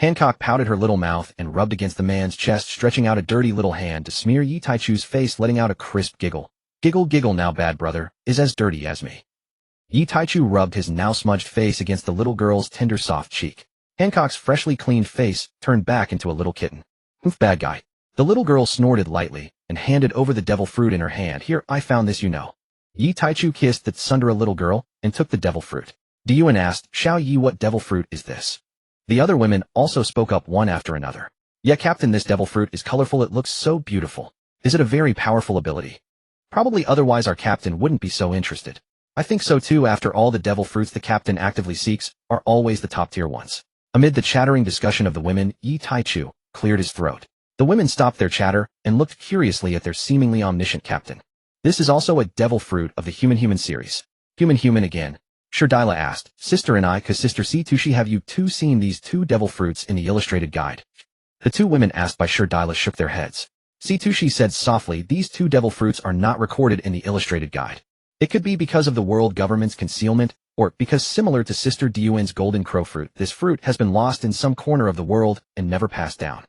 Hancock pouted her little mouth and rubbed against the man's chest, stretching out a dirty little hand to smear Yi Taichu's face, letting out a crisp giggle. Giggle, giggle now, bad brother, is as dirty as me. Yi Taichu rubbed his now smudged face against the little girl's tender soft cheek. Hancock's freshly cleaned face turned back into a little kitten. Oof, bad guy. The little girl snorted lightly and handed over the devil fruit in her hand. Here, I found this, you know. Yi Taichu kissed the tsundere little girl and took the devil fruit. Gion asked, Xiao Yi, what devil fruit is this? The other women also spoke up one after another. Yeah, Captain, this devil fruit is colorful. It looks so beautiful. Is it a very powerful ability? Probably, otherwise our captain wouldn't be so interested. I think so too. After all, the devil fruits the captain actively seeks are always the top-tier ones. Amid the chattering discussion of the women, Yi Taichu cleared his throat. The women stopped their chatter and looked curiously at their seemingly omniscient captain. This is also a devil fruit of the human series. Human again. Sherdila asked, Sister and I, 'cause Sister Situshi, have you two seen these two devil fruits in the illustrated guide? The two women asked by Sherdila shook their heads. Situshi said softly, these two devil fruits are not recorded in the illustrated guide. It could be because of the world government's concealment, or because similar to Sister Diyuan's golden crow fruit, this fruit has been lost in some corner of the world and never passed down.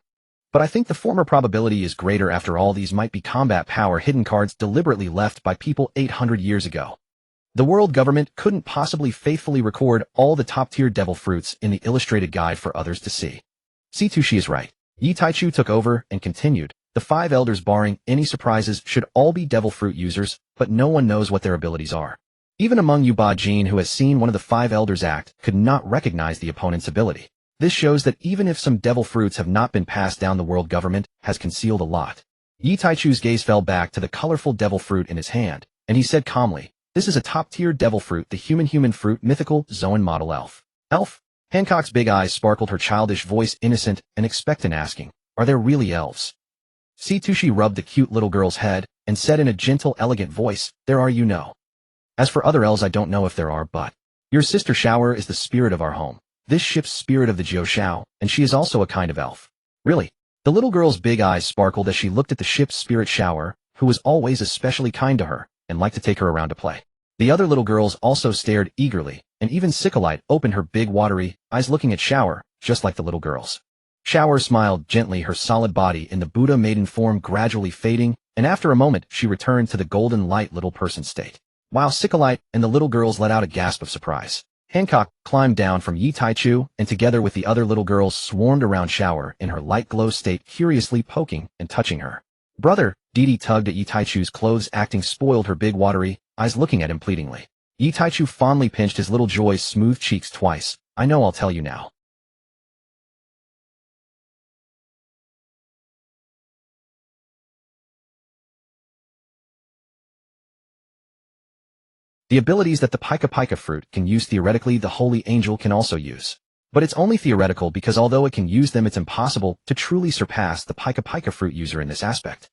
But I think the former probability is greater. After all, these might be combat power hidden cards deliberately left by people 800 years ago. The world government couldn't possibly faithfully record all the top-tier devil fruits in the illustrated guide for others to see. Situshi is right. Yi Taichu took over and continued. The 5 elders, barring any surprises, should all be devil fruit users, but no one knows what their abilities are. Even among you, Ba Jin, who has seen one of the 5 elders act, could not recognize the opponent's ability. This shows that even if some devil fruits have not been passed down, the world government has concealed a lot. Yi Taichu's gaze fell back to the colorful devil fruit in his hand, and he said calmly, this is a top-tier devil fruit, the human fruit, mythical Zoan model elf. Elf? Hancock's big eyes sparkled, her childish voice innocent and expectant, asking, are there really elves? Situshi rubbed the cute little girl's head and said in a gentle, elegant voice, there are, you know. As for other elves, I don't know if there are, but your sister Shower is the spirit of our home. This ship's spirit of the Jiao Shao, and she is also a kind of elf. Really? The little girl's big eyes sparkled as she looked at the ship's spirit Shower, who was always especially kind to her and liked to take her around to play. The other little girls also stared eagerly, and even Sickelite opened her big watery eyes looking at Shower, just like the little girls. Shower smiled gently, her solid body in the Buddha maiden form gradually fading, and after a moment she returned to the golden light little person state. While Sickelite and the little girls let out a gasp of surprise, Hancock climbed down from Yi Taichu and together with the other little girls swarmed around Shower in her light glow state, curiously poking and touching her. Brother, Didi tugged at Yi Taichu's clothes, acting spoiled, her big watery eyes looking at him pleadingly. Yi Taichu fondly pinched his little Joy's smooth cheeks twice. I know, I'll tell you now. The abilities that the Pika Pika fruit can use theoretically the Holy Angel can also use. But it's only theoretical because although it can use them, it's impossible to truly surpass the Pika Pika fruit user in this aspect.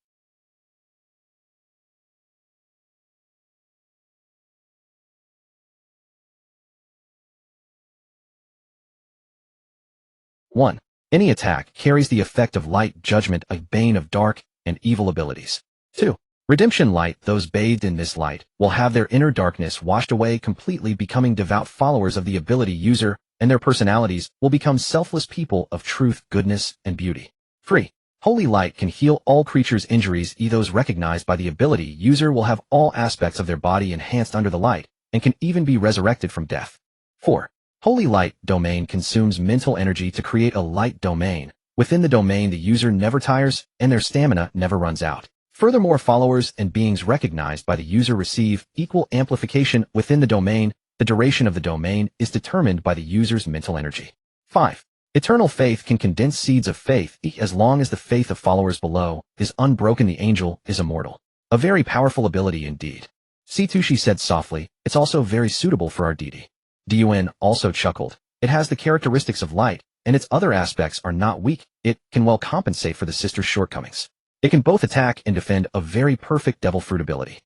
One. Any attack carries the effect of light, judgment, a bane of dark and evil abilities. 2. Redemption light, those bathed in this light will have their inner darkness washed away completely, becoming devout followers of the ability user, and their personalities will become selfless people of truth, goodness, and beauty. 3. Holy light can heal all creatures' injuries, those recognized by the ability user will have all aspects of their body enhanced under the light, and can even be resurrected from death. 4. Holy light domain consumes mental energy to create a light domain. Within the domain, the user never tires, and their stamina never runs out. Furthermore, followers and beings recognized by the user receive equal amplification within the domain. The duration of the domain is determined by the user's mental energy. 5. Eternal faith can condense seeds of faith. As long as the faith of followers below is unbroken, the angel is immortal. A very powerful ability indeed. Situshi said softly, it's also very suitable for our deity. Diyuan also chuckled. It has the characteristics of light, and its other aspects are not weak. It can well compensate for the sister's shortcomings. It can both attack and defend, a very perfect devil fruit ability.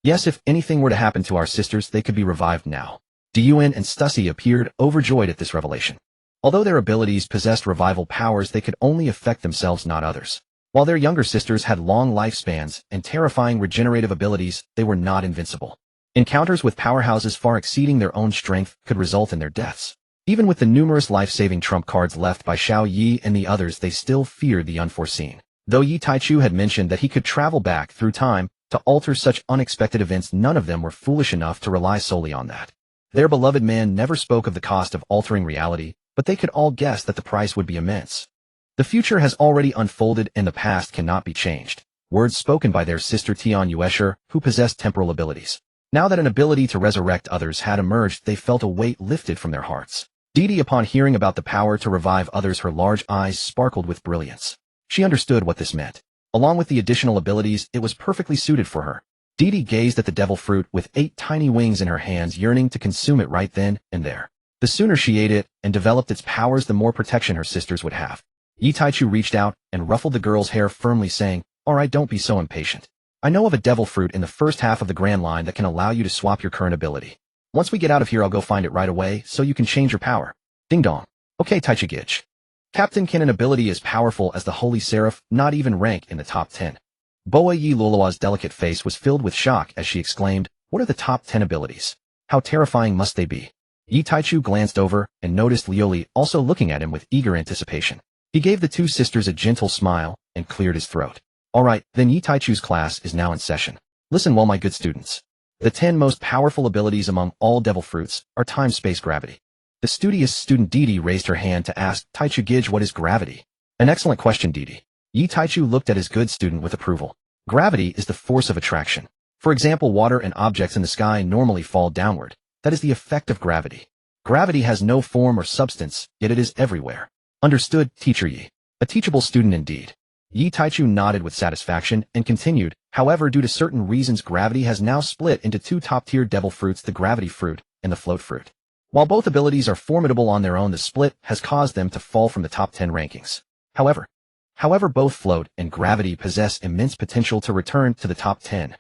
Yes, if anything were to happen to our sisters, they could be revived now. Diyuan and Stussy appeared overjoyed at this revelation. Although their abilities possessed revival powers, they could only affect themselves, not others. While their younger sisters had long lifespans and terrifying regenerative abilities, they were not invincible. Encounters with powerhouses far exceeding their own strength could result in their deaths. Even with the numerous life-saving trump cards left by Xiao Yi and the others, they still feared the unforeseen. Though Yi Taichu had mentioned that he could travel back through time to alter such unexpected events, none of them were foolish enough to rely solely on that. Their beloved man never spoke of the cost of altering reality, but they could all guess that the price would be immense. The future has already unfolded and the past cannot be changed. Words spoken by their sister Tian Yuesher, who possessed temporal abilities. Now that an ability to resurrect others had emerged, they felt a weight lifted from their hearts. Didi, upon hearing about the power to revive others, her large eyes sparkled with brilliance. She understood what this meant. Along with the additional abilities, it was perfectly suited for her. Didi gazed at the devil fruit with 8 tiny wings in her hands, yearning to consume it right then and there. The sooner she ate it and developed its powers, the more protection her sisters would have. Yi Taichu reached out and ruffled the girl's hair firmly, saying, "All right, don't be so impatient. I know of a devil fruit in the first half of the Grand Line that can allow you to swap your current ability. Once we get out of here, I'll go find it right away so you can change your power." Ding dong. Okay, Taichu Gich. Captain, can an ability as powerful as the Holy Seraph not even rank in the top 10? Boa Yi Lulua's delicate face was filled with shock as she exclaimed, "What are the top 10 abilities? How terrifying must they be?" Yi Taichu glanced over and noticed Lioli also looking at him with eager anticipation. He gave the 2 sisters a gentle smile and cleared his throat. "All right, then Yi Taichu's class is now in session. Listen well, my good students. The 10 most powerful abilities among all devil fruits are time, space, gravity." The studious student Didi raised her hand to ask Taichu Gij, "What is gravity?" "An excellent question, Didi." Yi Taichu looked at his good student with approval. Gravity is the force of attraction. For example, water and objects in the sky normally fall downward. That is the effect of gravity. Gravity has no form or substance, yet it is everywhere. Understood, Teacher Yi. A teachable student indeed. Yi Taichu nodded with satisfaction and continued, "However, due to certain reasons, gravity has now split into 2 top-tier devil fruits, the gravity fruit and the float fruit. While both abilities are formidable on their own, the split has caused them to fall from the top 10 rankings. However, both float and gravity possess immense potential to return to the top 10.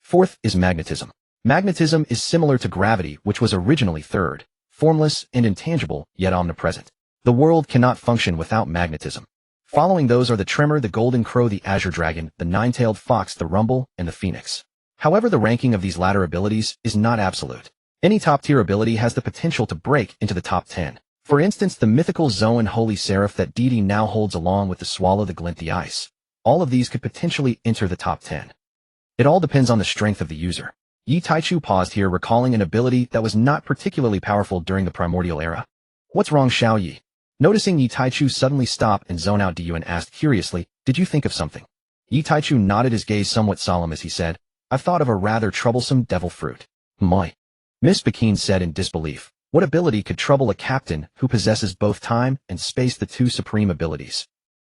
Fourth is magnetism. Magnetism is similar to gravity, which was originally third, formless and intangible, yet omnipresent. The world cannot function without magnetism. Following those are the tremor, the golden crow, the azure dragon, the nine-tailed fox, the rumble, and the phoenix. However, the ranking of these latter abilities is not absolute. Any top-tier ability has the potential to break into the top 10. For instance, the mythical Zoan Holy Seraph that Didi now holds, along with the Swallow, the Glint, the Ice. All of these could potentially enter the top 10. It all depends on the strength of the user. Yi Taichu paused here, recalling an ability that was not particularly powerful during the primordial era. "What's wrong, Xiao Yi?" Noticing Yi Taichu suddenly stop and zone out, Yuan asked curiously, "Did you think of something?" Yi Taichu nodded, his gaze somewhat solemn as he said, "I've thought of a rather troublesome devil fruit." "My." Miss Bakine said in disbelief. What ability could trouble a captain who possesses both time and space, the 2 supreme abilities?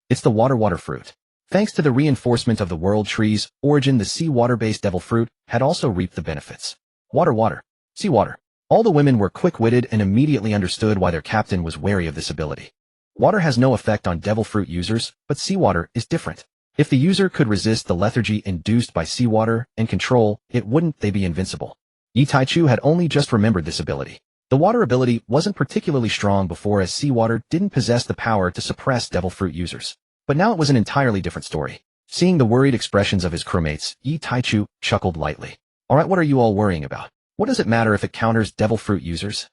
It's the water fruit. Thanks to the reinforcement of the world tree's origin, the sea water-based devil fruit had also reaped the benefits. Water, sea water. All the women were quick-witted and immediately understood why their captain was wary of this ability. Water has no effect on devil fruit users, but seawater is different. If the user could resist the lethargy induced by seawater and control it, wouldn't they be invincible? Yi Taichu had only just remembered this ability. The water ability wasn't particularly strong before, as seawater didn't possess the power to suppress devil fruit users. But now it was an entirely different story. Seeing the worried expressions of his crewmates, Yi Taichu chuckled lightly. "All right, what are you all worrying about? What does it matter if it counters devil fruit users?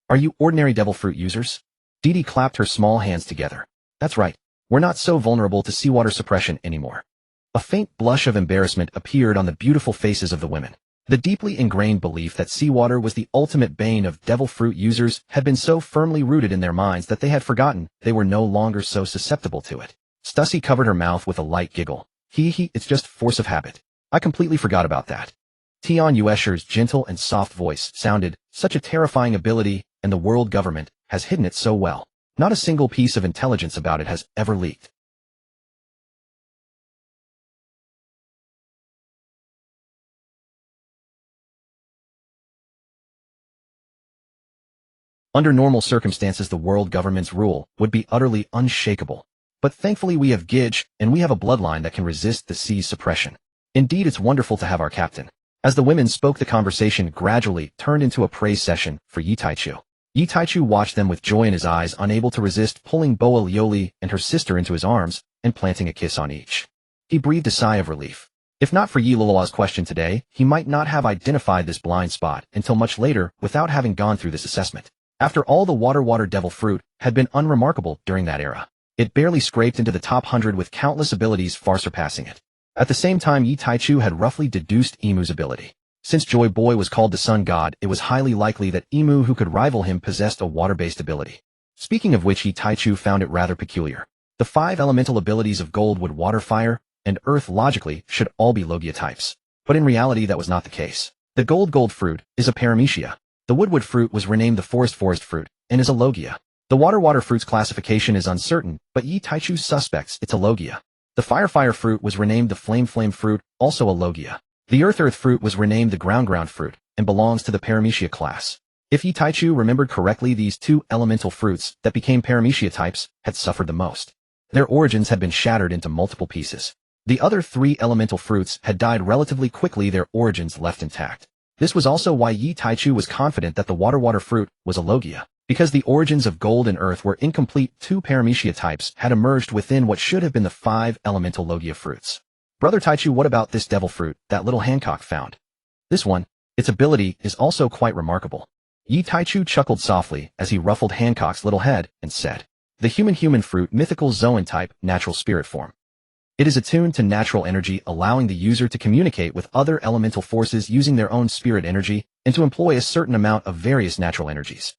Are you ordinary devil fruit users?" Didi clapped her small hands together. "That's right. We're not so vulnerable to seawater suppression anymore." A faint blush of embarrassment appeared on the beautiful faces of the women. The deeply ingrained belief that seawater was the ultimate bane of devil fruit users had been so firmly rooted in their minds that they had forgotten they were no longer so susceptible to it. Stussy covered her mouth with a light giggle. It's just force of habit. I completely forgot about that." Tian Yuesher's gentle and soft voice sounded, "Such a terrifying ability, and the world government has hidden it so well. Not a single piece of intelligence about it has ever leaked." Under normal circumstances, the world government's rule would be utterly unshakable. But thankfully we have Gij, and we have a bloodline that can resist the sea's suppression. Indeed, it's wonderful to have our captain. As the women spoke, the conversation gradually turned into a praise session for Yi Taichu. Yi Taichu watched them with joy in his eyes, unable to resist pulling Boa Lioli and her sister into his arms and planting a kiss on each. He breathed a sigh of relief. If not for Yi Lulua's question today, he might not have identified this blind spot until much later without having gone through this assessment. After all, the water devil fruit had been unremarkable during that era. It barely scraped into the top 100 with countless abilities far surpassing it. At the same time, Yi Taichu had roughly deduced Imu's ability. Since Joy Boy was called the Sun God, it was highly likely that Imu, who could rival him, possessed a water-based ability. Speaking of which, Yi Taichu found it rather peculiar. The 5 elemental abilities of gold, wood, water, fire, and earth logically should all be Logia types. But in reality that was not the case. The gold fruit is a paramecia. The wood fruit was renamed the forest fruit, and is a Logia. The water fruit's classification is uncertain, but Yi Taichu suspects it's a Logia. The fire fruit was renamed the flame fruit, also a Logia. The earth fruit was renamed the ground fruit, and belongs to the paramecia class. If Yi Taichu remembered correctly, these 2 elemental fruits that became paramecia types had suffered the most. Their origins had been shattered into multiple pieces. The other 3 elemental fruits had died relatively quickly, their origins left intact. This was also why Yi Taichu was confident that the water fruit was a Logia. Because the origins of gold and earth were incomplete, 2 paramecia types had emerged within what should have been the 5 elemental Logia fruits. Brother Taichu, what about this devil fruit that little Hancock found? This one, its ability is also quite remarkable. Yi Taichu chuckled softly as he ruffled Hancock's little head and said, the human fruit, mythical Zoan type, natural spirit form. It is attuned to natural energy, allowing the user to communicate with other elemental forces using their own spirit energy and to employ a certain amount of various natural energies.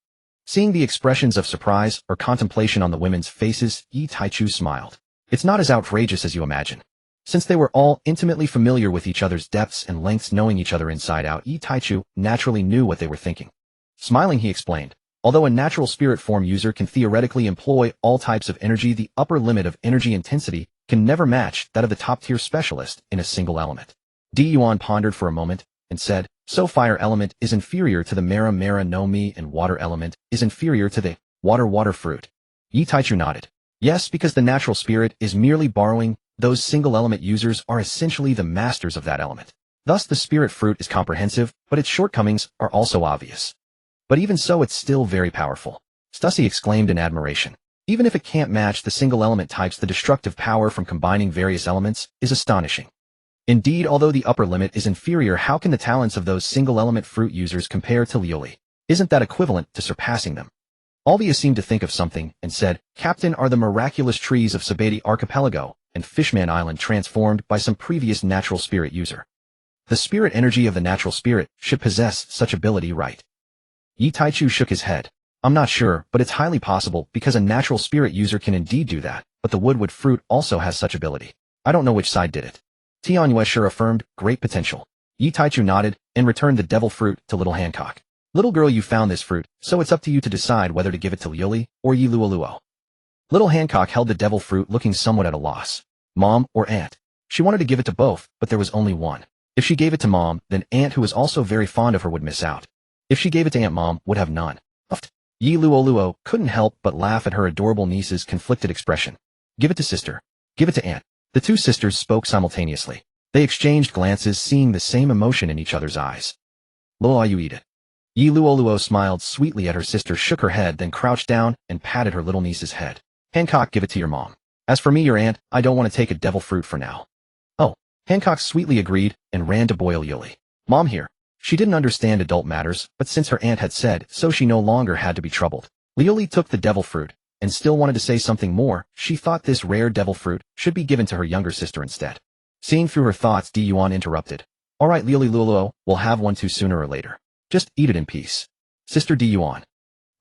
Seeing the expressions of surprise or contemplation on the women's faces, Yi Taichu smiled. It's not as outrageous as you imagine. Since they were all intimately familiar with each other's depths and lengths, knowing each other inside out, Yi Taichu naturally knew what they were thinking. Smiling, he explained, although a natural spirit form user can theoretically employ all types of energy, the upper limit of energy intensity can never match that of the top-tier specialist in a single element. Gion pondered for a moment and said, so fire element is inferior to the Mera no Mi, and water element is inferior to the water fruit. Yi Taichu nodded. Yes, because the natural spirit is merely borrowing, those single element users are essentially the masters of that element. Thus the spirit fruit is comprehensive, but its shortcomings are also obvious. But even so, it's still very powerful. Stussy exclaimed in admiration. Even if it can't match the single element types, the destructive power from combining various elements is astonishing. Indeed, although the upper limit is inferior, how can the talents of those single-element fruit users compare to Lioli? Isn't that equivalent to surpassing them? Albia seemed to think of something and said, Captain, are the miraculous trees of Sabeti Archipelago and Fishman Island transformed by some previous natural spirit user? The spirit energy of the natural spirit should possess such ability, right? Yi Taichu shook his head. I'm not sure, but it's highly possible because a natural spirit user can indeed do that, but the wood fruit also has such ability. I don't know which side did it. Tianyue sure affirmed, great potential. Yi Taichu nodded and returned the devil fruit to little Hancock. Little girl, you found this fruit, so it's up to you to decide whether to give it to Lioli or Yi Luoluo. Little Hancock held the devil fruit, looking somewhat at a loss. Mom or Aunt? She wanted to give it to both, but there was only one. If she gave it to Mom, then Aunt, who was also very fond of her, would miss out. If she gave it to Aunt, Mom would have none. Yi Luoluo couldn't help but laugh at her adorable niece's conflicted expression. Give it to sister. Give it to Aunt. The 2 sisters spoke simultaneously. They exchanged glances, seeing the same emotion in each other's eyes. Luo, you eat it. Yi Luoluo smiled sweetly at her sister, shook her head, then crouched down and patted her little niece's head. Hancock, give it to your mom. As for me, your aunt, I don't want to take a devil fruit for now. Oh, Hancock sweetly agreed and ran to boil Lioli. Mom here. She didn't understand adult matters, but since her aunt had said so, she no longer had to be troubled. Lioli took the devil fruit and still wanted to say something more. She thought this rare devil fruit should be given to her younger sister instead. Seeing through her thoughts, Yuan interrupted. All right, Lioli Luoluo, we'll have one too sooner or later. Just eat it in peace. Sister Yuan.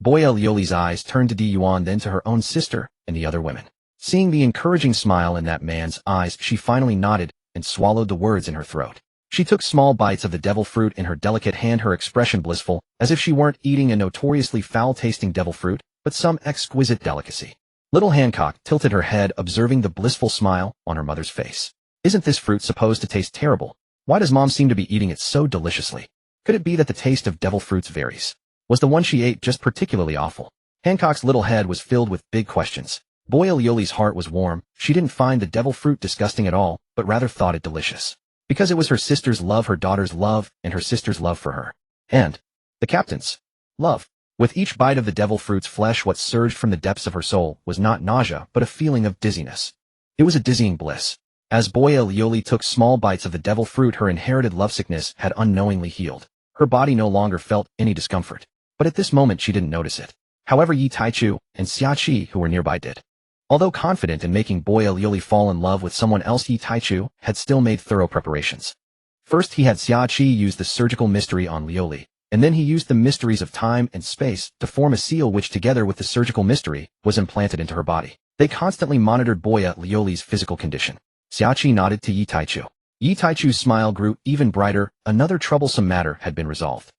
Boya Lioli's eyes turned to Yuan, then to her own sister and the other women. Seeing the encouraging smile in that man's eyes, she finally nodded and swallowed the words in her throat. She took small bites of the devil fruit in her delicate hand, her expression blissful, as if she weren't eating a notoriously foul-tasting devil fruit, but some exquisite delicacy. Little Hancock tilted her head, observing the blissful smile on her mother's face. Isn't this fruit supposed to taste terrible? Why does Mom seem to be eating it so deliciously? Could it be that the taste of devil fruits varies? Was the one she ate just particularly awful? Hancock's little head was filled with big questions. Boya Lioli's heart was warm. She didn't find the devil fruit disgusting at all, but rather thought it delicious. Because it was her sister's love, her daughter's love, and her sister's love for her. And the captain's love. With each bite of the devil fruit's flesh, what surged from the depths of her soul was not nausea, but a feeling of dizziness. It was a dizzying bliss. As Boya Lioli took small bites of the devil fruit, her inherited lovesickness had unknowingly healed. Her body no longer felt any discomfort. but at this moment she didn't notice it. However, Yi Taichu and Xia Qi, who were nearby, did. Although confident in making Boya Liuli fall in love with someone else, Yi Taichu had still made thorough preparations. First, he had Xia Qi use the surgical mystery on Liuli, and then he used the mysteries of time and space to form a seal which, together with the surgical mystery, was implanted into her body. They constantly monitored Boya Liuli's physical condition. Xia Qi nodded to Yi Taichu. Yi Taichu's smile grew even brighter. Another troublesome matter had been resolved.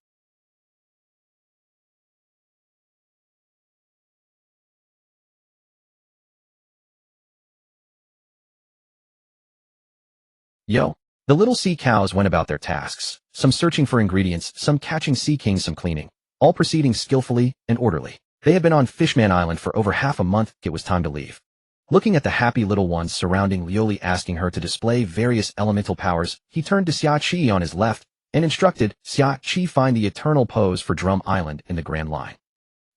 Yo. The little sea cows went about their tasks, some searching for ingredients, some catching sea kings, some cleaning, all proceeding skillfully and orderly. They had been on Fishman Island for over half a month. It was time to leave. Looking at the happy little ones surrounding Liuli, asking her to display various elemental powers, he turned to Xia Qi on his left and instructed Xia Qi find the eternal pose for Drum Island in the Grand Line.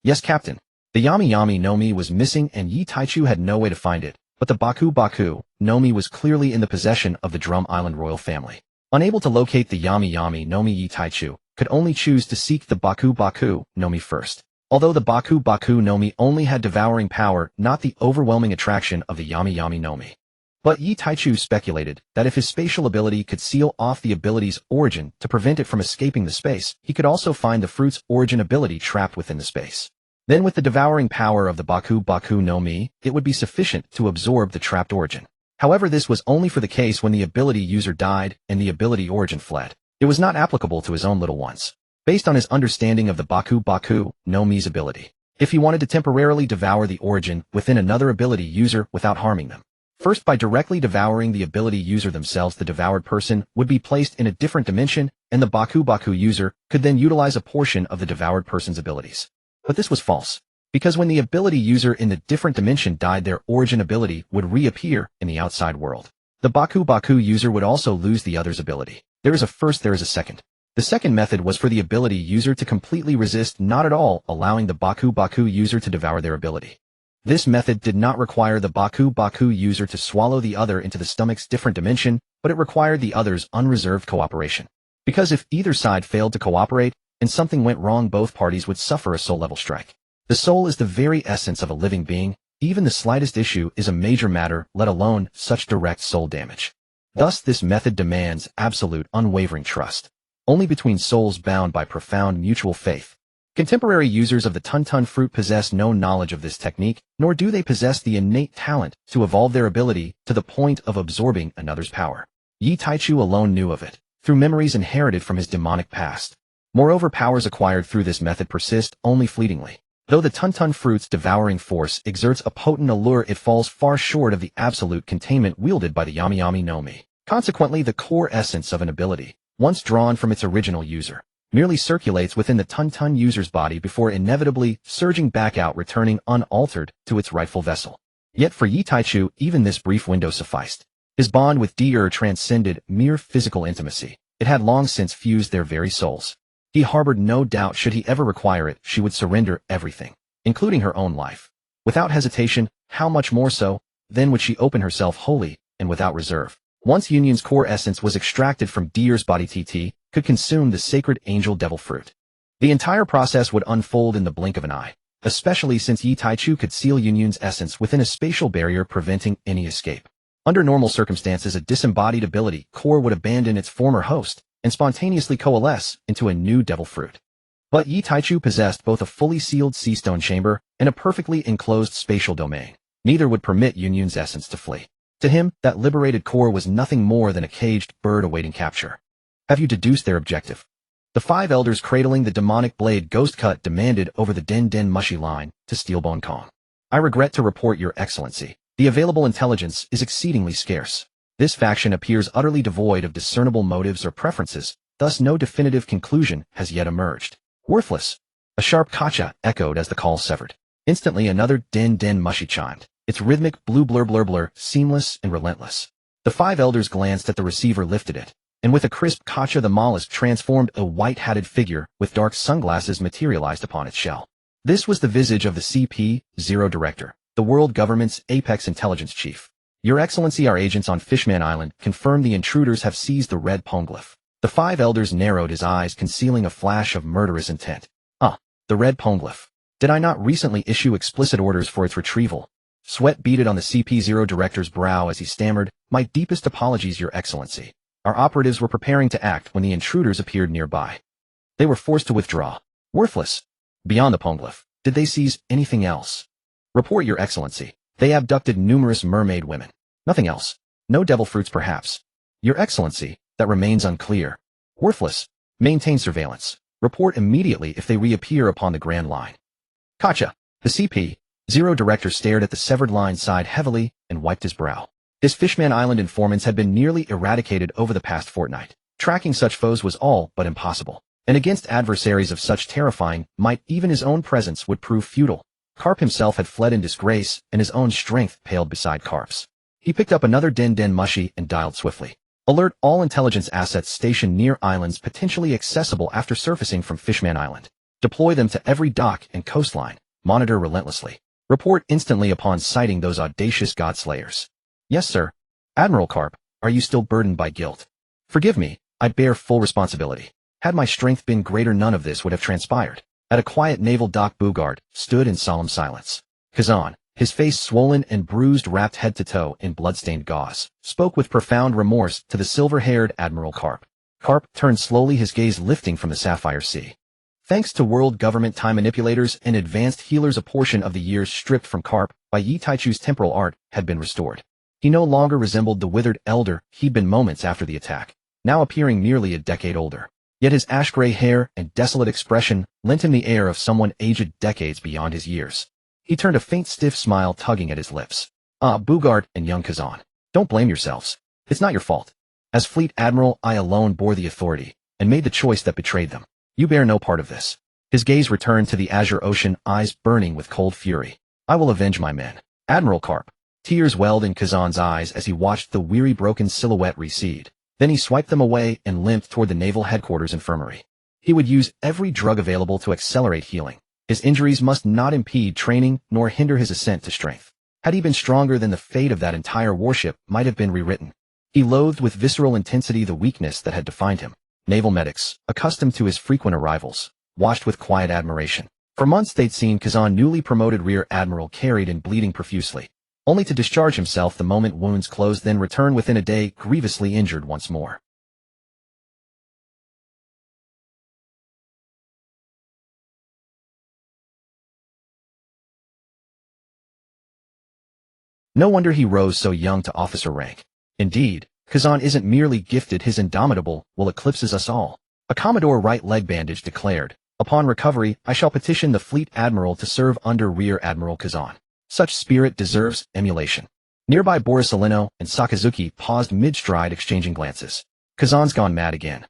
Yes, Captain. The Yami Yami no Mi was missing and Yi Taichu had no way to find it, but the Baku Baku no Mi was clearly in the possession of the Drum Island royal family. Unable to locate the Yami Yami no Mi, Yi Taichu could only choose to seek the Baku Baku no Mi first. Although the Baku Baku no Mi only had devouring power, not the overwhelming attraction of the Yami Yami no Mi. But Yi Taichu speculated that if his spatial ability could seal off the ability's origin to prevent it from escaping the space, he could also find the fruit's origin ability trapped within the space. Then with the devouring power of the Baku Baku no Mi, it would be sufficient to absorb the trapped origin. However, this was only for the case when the ability user died and the ability origin fled. It was not applicable to his own little ones. Based on his understanding of the Baku Baku no Mi's ability, if he wanted to temporarily devour the origin within another ability user without harming them. First, by directly devouring the ability user themselves, the devoured person would be placed in a different dimension, and the Baku Baku user could then utilize a portion of the devoured person's abilities. But this was false, because when the ability user in the different dimension died, their origin ability would reappear in the outside world. The Baku Baku user would also lose the other's ability. There is a first, there is a second. The second method was for the ability user to completely resist, not at all allowing the Baku Baku user to devour their ability. This method did not require the Baku Baku user to swallow the other into the stomach's different dimension, but it required the other's unreserved cooperation. Because if either side failed to cooperate, and something went wrong, both parties would suffer a soul-level strike. The soul is the very essence of a living being. Even the slightest issue is a major matter, let alone such direct soul damage. Thus, this method demands absolute, unwavering trust, only between souls bound by profound mutual faith. Contemporary users of the Tun-Tun fruit possess no knowledge of this technique, nor do they possess the innate talent to evolve their ability to the point of absorbing another's power. Yi Taichu alone knew of it, through memories inherited from his demonic past. Moreover, powers acquired through this method persist only fleetingly. Though the Tun-Tun fruit's devouring force exerts a potent allure, it falls far short of the absolute containment wielded by the Yami Yami no Mi. Consequently, the core essence of an ability, once drawn from its original user, merely circulates within the Tun-Tun user's body before inevitably surging back out, returning unaltered to its rightful vessel. Yet for Yi Taichu, even this brief window sufficed. His bond with Di transcended mere physical intimacy. It had long since fused their very souls. He harbored no doubt should he ever require it, she would surrender everything, including her own life. Without hesitation, how much more so, then would she open herself wholly and without reserve. Once Union's core essence was extracted from Di's body, TT could consume the sacred angel devil fruit. The entire process would unfold in the blink of an eye, especially since Yi Taichu could seal Union's essence within a spatial barrier preventing any escape. Under normal circumstances, a disembodied ability core would abandon its former host and spontaneously coalesce into a new devil fruit. But Yi Taichu possessed both a fully sealed sea stone chamber and a perfectly enclosed spatial domain. Neither would permit Union's essence to flee. To him, that liberated core was nothing more than a caged bird awaiting capture. Have you deduced their objective? The five elders cradling the demonic blade Ghost Cut demanded over the Den Den Mushy line to Steelbone Kong. I regret to report, Your Excellency, the available intelligence is exceedingly scarce. This faction appears utterly devoid of discernible motives or preferences, thus no definitive conclusion has yet emerged. Worthless. A sharp kacha echoed as the call severed. Instantly another Den Den Mushy chimed, its rhythmic blue blur blur blur, seamless and relentless. The five elders glanced at the receiver, lifted it, and with a crisp kacha the mollusk transformed a white-hatted figure with dark sunglasses materialized upon its shell. This was the visage of the CP-0 director, the world government's apex intelligence chief. Your Excellency, our agents on Fishman Island confirm the intruders have seized the red poneglyph. The five elders narrowed his eyes, concealing a flash of murderous intent. The red poneglyph. Did I not recently issue explicit orders for its retrieval? Sweat beaded on the CP0 director's brow as he stammered, "My deepest apologies, Your Excellency. Our operatives were preparing to act when the intruders appeared nearby. They were forced to withdraw. Worthless. Beyond the poneglyph, did they seize anything else?" "Report, Your Excellency. They abducted numerous mermaid women. Nothing else. No devil fruits, perhaps." "Your Excellency, that remains unclear." "Worthless. Maintain surveillance. Report immediately if they reappear upon the Grand Line." "Gotcha." The CP0 director stared at the severed line, sighed heavily, and wiped his brow. His Fishman Island informants had been nearly eradicated over the past fortnight. Tracking such foes was all but impossible. And against adversaries of such terrifying might, even his own presence would prove futile. Karp himself had fled in disgrace, and his own strength paled beside Karp's. He picked up another den mushy and dialed swiftly. "Alert all intelligence assets stationed near islands potentially accessible after surfacing from Fishman Island. Deploy them to every dock and coastline. Monitor relentlessly. Report instantly upon sighting those audacious godslayers." "Yes, sir." "Admiral Karp, are you still burdened by guilt?" "Forgive me, I bear full responsibility. Had my strength been greater, none of this would have transpired." At a quiet naval dock, Bugard stood in solemn silence. Gion, his face swollen and bruised, wrapped head to toe in blood-stained gauze, spoke with profound remorse to the silver-haired Admiral Karp. Karp turned slowly, his gaze lifting from the sapphire sea. Thanks to world government time manipulators and advanced healers, a portion of the years stripped from Karp by Yi Taichu's temporal art had been restored. He no longer resembled the withered elder he'd been moments after the attack, now appearing nearly a decade older. Yet his ash-gray hair and desolate expression lent him the air of someone aged decades beyond his years. He turned, a faint stiff smile tugging at his lips. "Ah, Bugard and young Gion, don't blame yourselves. It's not your fault. As Fleet Admiral, I alone bore the authority, and made the choice that betrayed them. You bear no part of this." His gaze returned to the azure ocean, eyes burning with cold fury. "I will avenge my men." Admiral Karp. Tears welled in Gion's eyes as he watched the weary, broken silhouette recede. Then he swiped them away and limped toward the Naval Headquarters infirmary. He would use every drug available to accelerate healing. His injuries must not impede training nor hinder his ascent to strength. Had he been stronger, then the fate of that entire warship might have been rewritten. He loathed with visceral intensity the weakness that had defined him. Naval medics, accustomed to his frequent arrivals, watched with quiet admiration. For months they'd seen Gion, newly promoted Rear Admiral, carried and bleeding profusely, only to discharge himself the moment wounds closed, then return within a day grievously injured once more. No wonder he rose so young to officer rank. Indeed, Gion isn't merely gifted, his indomitable will eclipses us all. A Commodore right leg bandage declared, "Upon recovery, I shall petition the Fleet Admiral to serve under Rear Admiral Gion." Such spirit deserves emulation. Nearby Borisolino and Sakazuki paused mid-stride, exchanging glances. Kazan's gone mad again.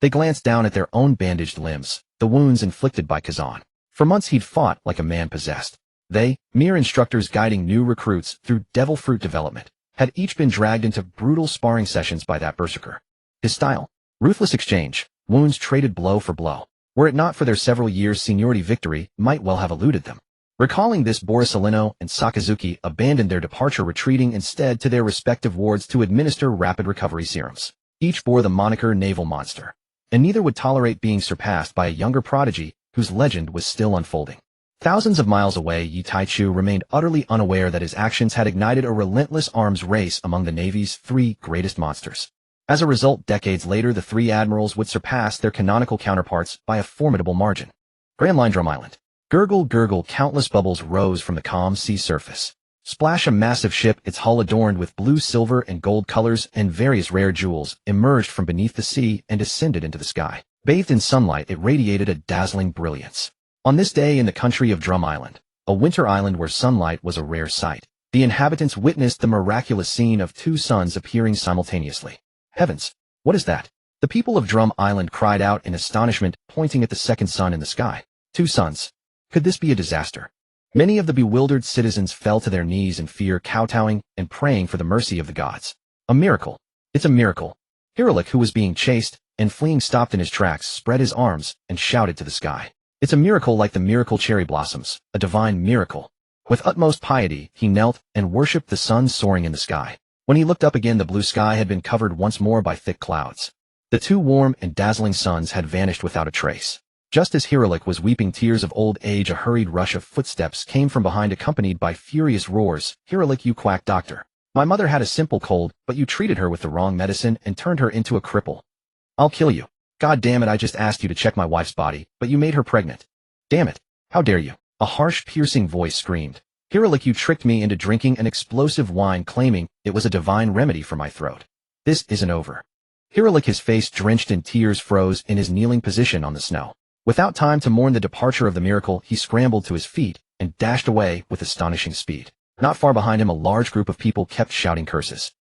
They glanced down at their own bandaged limbs, the wounds inflicted by Gion. For months he'd fought like a man possessed. They, mere instructors guiding new recruits through devil fruit development, had each been dragged into brutal sparring sessions by that berserker. His style? Ruthless exchange, wounds traded blow for blow. Were it not for their several years' seniority, victory might well have eluded them. Recalling this, Borisolino and Sakazuki abandoned their departure, retreating instead to their respective wards to administer rapid recovery serums. Each bore the moniker Naval Monster, and neither would tolerate being surpassed by a younger prodigy whose legend was still unfolding. Thousands of miles away, Yi Taichu remained utterly unaware that his actions had ignited a relentless arms race among the Navy's three greatest monsters. As a result, decades later, the three admirals would surpass their canonical counterparts by a formidable margin. Grand Line, Drum Island. Gurgle, gurgle, countless bubbles rose from the calm sea surface. Splash, a massive ship, its hull adorned with blue, silver, and gold colors and various rare jewels, emerged from beneath the sea and ascended into the sky. Bathed in sunlight, it radiated a dazzling brilliance. On this day in the country of Drum Island, a winter island where sunlight was a rare sight, the inhabitants witnessed the miraculous scene of two suns appearing simultaneously. Heavens, what is that? The people of Drum Island cried out in astonishment, pointing at the second sun in the sky. Two suns. Could this be a disaster? Many of the bewildered citizens fell to their knees in fear, kowtowing and praying for the mercy of the gods. A miracle. It's a miracle. Hiralik, who was being chased and fleeing, stopped in his tracks, spread his arms, and shouted to the sky. It's a miracle like the miracle cherry blossoms, a divine miracle. With utmost piety, he knelt and worshipped the sun soaring in the sky. When he looked up again, the blue sky had been covered once more by thick clouds. The two warm and dazzling suns had vanished without a trace. Just as Hiralik was weeping tears of old age, a hurried rush of footsteps came from behind, accompanied by furious roars. "Hiralik, you quack doctor. My mother had a simple cold, but you treated her with the wrong medicine and turned her into a cripple. I'll kill you. God damn it, I just asked you to check my wife's body, but you made her pregnant. Damn it. How dare you?" A harsh, piercing voice screamed. "Hiralik, you tricked me into drinking an explosive wine, claiming it was a divine remedy for my throat. This isn't over." Hiralik, his face drenched in tears, froze in his kneeling position on the snow. Without time to mourn the departure of the miracle, he scrambled to his feet and dashed away with astonishing speed. Not far behind him, a large group of people kept shouting curses.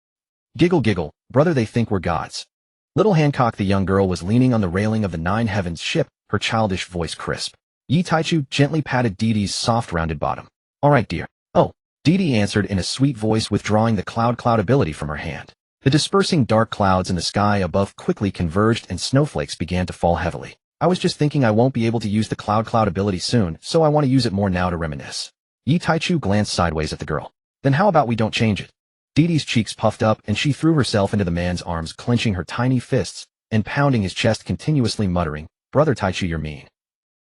"Giggle, giggle, brother, they think we're gods." Little Hancock, the young girl, was leaning on the railing of the Nine Heavens ship, her childish voice crisp. Yi Taichu gently patted Dee Dee's soft, rounded bottom. "All right, dear." "Oh," Dee Dee answered in a sweet voice, withdrawing the cloud ability from her hand. The dispersing dark clouds in the sky above quickly converged and snowflakes began to fall heavily. "I was just thinking I won't be able to use the cloud ability soon, so I want to use it more now to reminisce." Yi Taichu glanced sideways at the girl. "Then how about we don't change it?" Dee Dee's cheeks puffed up and she threw herself into the man's arms, clenching her tiny fists and pounding his chest, continuously muttering, "Brother Taichu, you're mean.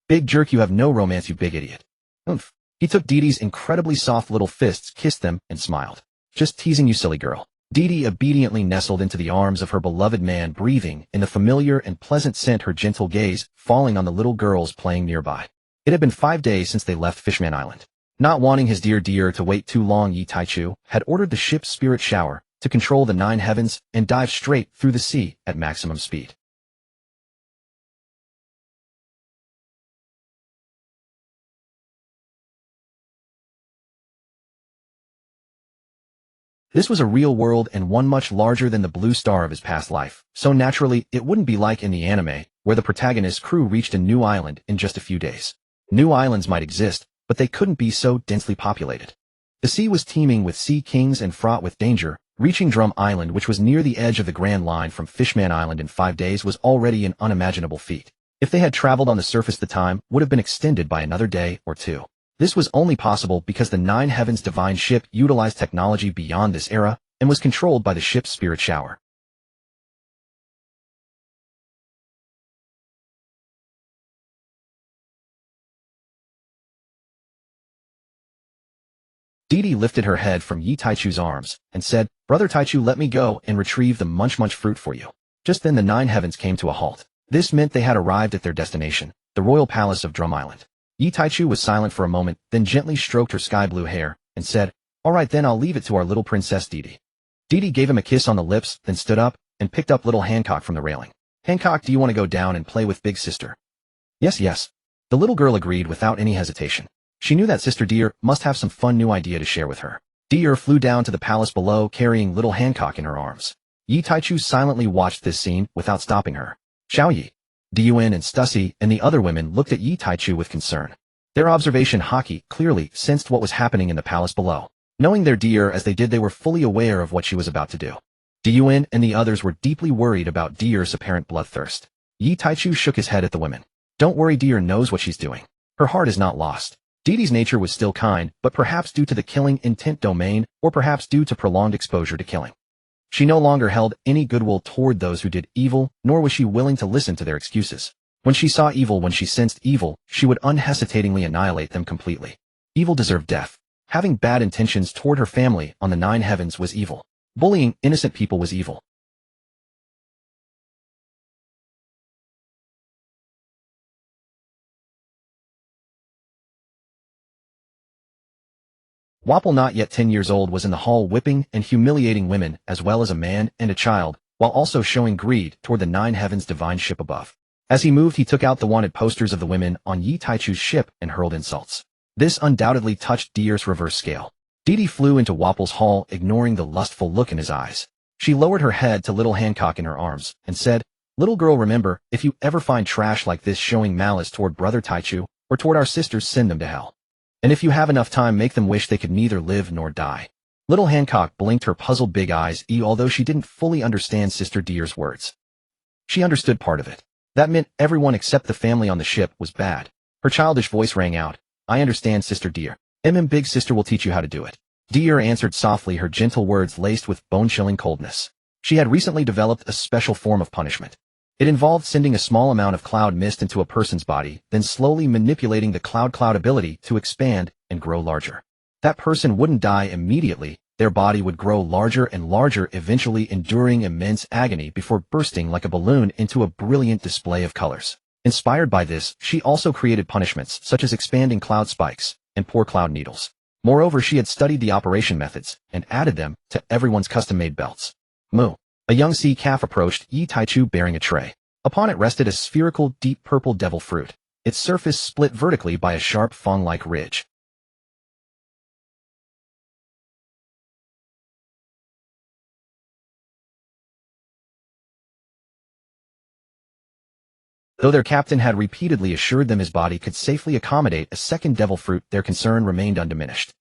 Big jerk, you have no romance, you big idiot." "Oomph." He took Dee Dee's incredibly soft little fists, kissed them, and smiled. "Just teasing you, silly girl." Dee Dee obediently nestled into the arms of her beloved man, breathing in the familiar and pleasant scent, her gentle gaze falling on the little girls playing nearby. It had been 5 days since they left Fishman Island. Not wanting his dear to wait too long, Yi Taichu had ordered the ship's spirit shower to control the Nine Heavens and dive straight through the sea at maximum speed. This was a real world and one much larger than the blue star of his past life, so naturally it wouldn't be like in the anime, where the protagonist's crew reached a new island in just a few days. New islands might exist, but they couldn't be so densely populated. The sea was teeming with sea kings and fraught with danger. Reaching Drum Island, which was near the edge of the Grand Line from Fishman Island, in 5 days was already an unimaginable feat. If they had traveled on the surface, the time would have been extended by another day or two. This was only possible because the Nine Heavens divine ship utilized technology beyond this era and was controlled by the ship's spirit shower. Dee Dee lifted her head from Yi Taichu's arms and said, "Brother Taichu, let me go and retrieve the munch fruit for you." Just then the Nine Heavens came to a halt. This meant they had arrived at their destination, the royal palace of Drum Island. Yi Taichu was silent for a moment, then gently stroked her sky-blue hair and said, "All right, then I'll leave it to our little princess Dee Dee." Dee Dee gave him a kiss on the lips, then stood up and picked up little Hancock from the railing. "Hancock, do you want to go down and play with big sister?" "Yes, yes." The little girl agreed without any hesitation. She knew that Sister Deer must have some fun new idea to share with her. Deer flew down to the palace below, carrying little Hancock in her arms. Yi Taichu silently watched this scene without stopping her. Xiao Yi, Diyuan and Stussy and the other women looked at Yi Taichu with concern. Their observation haki clearly sensed what was happening in the palace below. Knowing their Deer as they did, they were fully aware of what she was about to do. Diyuan and the others were deeply worried about Deer's apparent bloodthirst. Yi Taichu shook his head at the women. "Don't worry, Deer knows what she's doing. Her heart is not lost." Dee Dee's nature was still kind, but perhaps due to the killing intent domain, or perhaps due to prolonged exposure to killing, she no longer held any goodwill toward those who did evil, nor was she willing to listen to their excuses. When she saw evil, when she sensed evil, she would unhesitatingly annihilate them completely. Evil deserved death. Having bad intentions toward her family on the Nine Heavens was evil. Bullying innocent people was evil. Wapple, not yet 10 years old, was in the hall whipping and humiliating women as well as a man and a child, while also showing greed toward the Nine Heavens divine ship above. As he moved, he took out the wanted posters of the women on Yi Taichu's ship and hurled insults. This undoubtedly touched Deer's reverse scale. Dee Dee flew into Wapple's hall, ignoring the lustful look in his eyes. She lowered her head to little Hancock in her arms and said, "Little girl, remember, if you ever find trash like this showing malice toward Brother Taichu or toward our sisters, send them to hell. And if you have enough time, make them wish they could neither live nor die." Little Hancock blinked her puzzled big eyes, although she didn't fully understand Sister Deer's words. She understood part of it. That meant everyone except the family on the ship was bad. Her childish voice rang out, "I understand, Sister Deer. Big Sister will teach you how to do it." Deer answered softly, her gentle words laced with bone-chilling coldness. She had recently developed a special form of punishment. It involved sending a small amount of cloud mist into a person's body, then slowly manipulating the cloud ability to expand and grow larger. That person wouldn't die immediately, their body would grow larger and larger, eventually enduring immense agony before bursting like a balloon into a brilliant display of colors. Inspired by this, she also created punishments such as expanding cloud spikes and pour cloud needles. Moreover, she had studied the operation methods and added them to everyone's custom-made belts. Moo. A young sea calf approached Yi Taichu bearing a tray. Upon it rested a spherical, deep purple devil fruit, its surface split vertically by a sharp fang-like ridge. Though their captain had repeatedly assured them his body could safely accommodate a second devil fruit, their concern remained undiminished.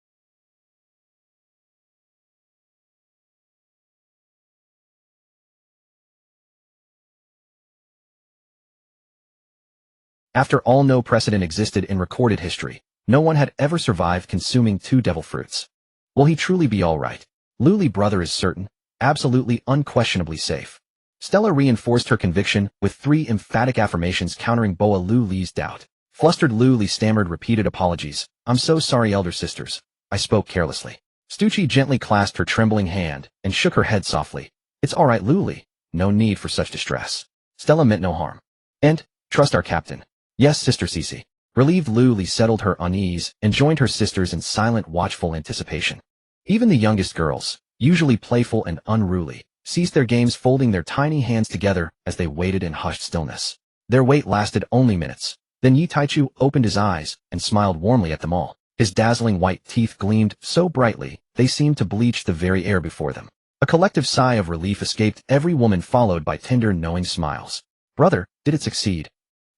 After all, no precedent existed in recorded history. No one had ever survived consuming 2 devil fruits. Will he truly be all right? Luli brother is certain, absolutely unquestionably safe. Stella reinforced her conviction with 3 emphatic affirmations countering Boa Luli's doubt. Flustered Luli stammered repeated apologies. I'm so sorry, elder sisters. I spoke carelessly. Stucci gently clasped her trembling hand and shook her head softly. It's all right, Luli. No need for such distress. Stella meant no harm. And, trust our captain. Yes, Sister Cece. Relieved, Luli settled her unease and joined her sisters in silent, watchful anticipation. Even the youngest girls, usually playful and unruly, ceased their games, folding their tiny hands together as they waited in hushed stillness. Their wait lasted only minutes. Then Yi Taichu opened his eyes and smiled warmly at them all. His dazzling white teeth gleamed so brightly they seemed to bleach the very air before them. A collective sigh of relief escaped every woman, followed by tender, knowing smiles. Brother, did it succeed?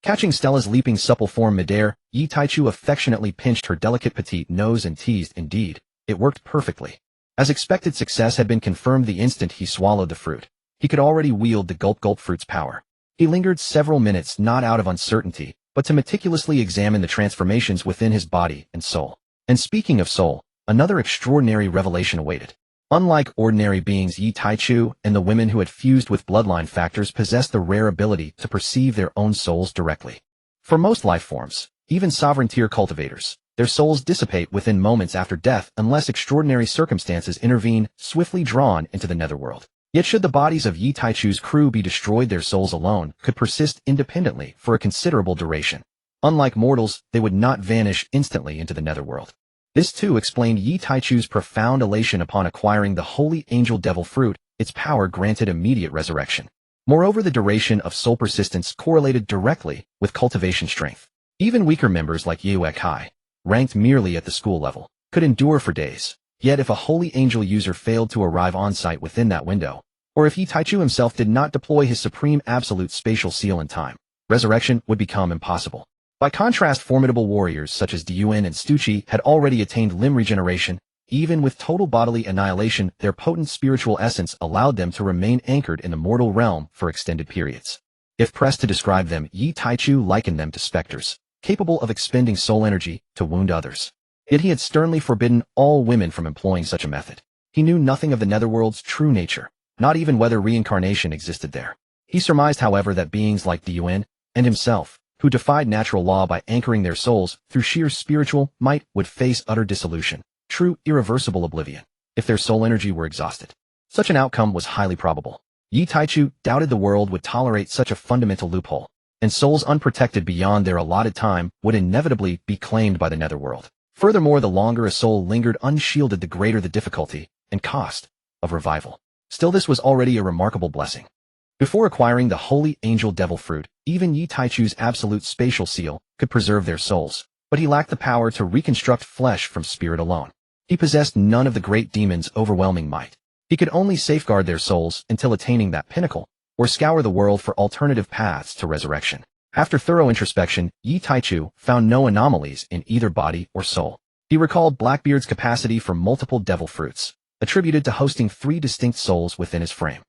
Catching Stella's leaping supple form midair, Yi Taichu affectionately pinched her delicate petite nose and teased, indeed, it worked perfectly. As expected, success had been confirmed the instant he swallowed the fruit. He could already wield the gulp fruit's power. He lingered several minutes, not out of uncertainty, but to meticulously examine the transformations within his body and soul. And speaking of soul, another extraordinary revelation awaited. Unlike ordinary beings, Yi Taichu and the women who had fused with bloodline factors possessed the rare ability to perceive their own souls directly. For most life forms, even sovereign-tier cultivators, their souls dissipate within moments after death unless extraordinary circumstances intervene, swiftly drawn into the netherworld. Yet should the bodies of Yi Taichu's crew be destroyed, their souls alone could persist independently for a considerable duration. Unlike mortals, they would not vanish instantly into the netherworld. This too explained Yi Taichu's profound elation upon acquiring the holy angel devil fruit. Its power granted immediate resurrection. Moreover, the duration of soul persistence correlated directly with cultivation strength. Even weaker members like Yue Kai, ranked merely at the school level, could endure for days. Yet if a holy angel user failed to arrive on site within that window, or if Yi Taichu himself did not deploy his supreme absolute spatial seal in time, resurrection would become impossible. By contrast, formidable warriors such as Gion and Stucci had already attained limb regeneration. Even with total bodily annihilation, their potent spiritual essence allowed them to remain anchored in the mortal realm for extended periods. If pressed to describe them, Yi Taichu likened them to specters, capable of expending soul energy to wound others. Yet he had sternly forbidden all women from employing such a method. He knew nothing of the netherworld's true nature, not even whether reincarnation existed there. He surmised, however, that beings like Gion and himself, who defied natural law by anchoring their souls through sheer spiritual might, would face utter dissolution, true irreversible oblivion, if their soul energy were exhausted. Such an outcome was highly probable. Yi Taichu doubted the world would tolerate such a fundamental loophole, and souls unprotected beyond their allotted time would inevitably be claimed by the netherworld. Furthermore, the longer a soul lingered unshielded, the greater the difficulty and cost of revival. Still, this was already a remarkable blessing. Before acquiring the holy angel devil fruit, even Yi Taichu's absolute spatial seal could preserve their souls, but he lacked the power to reconstruct flesh from spirit alone. He possessed none of the great demon's overwhelming might. He could only safeguard their souls until attaining that pinnacle, or scour the world for alternative paths to resurrection. After thorough introspection, Yi Taichu found no anomalies in either body or soul. He recalled Blackbeard's capacity for multiple devil fruits, attributed to hosting 3 distinct souls within his frame.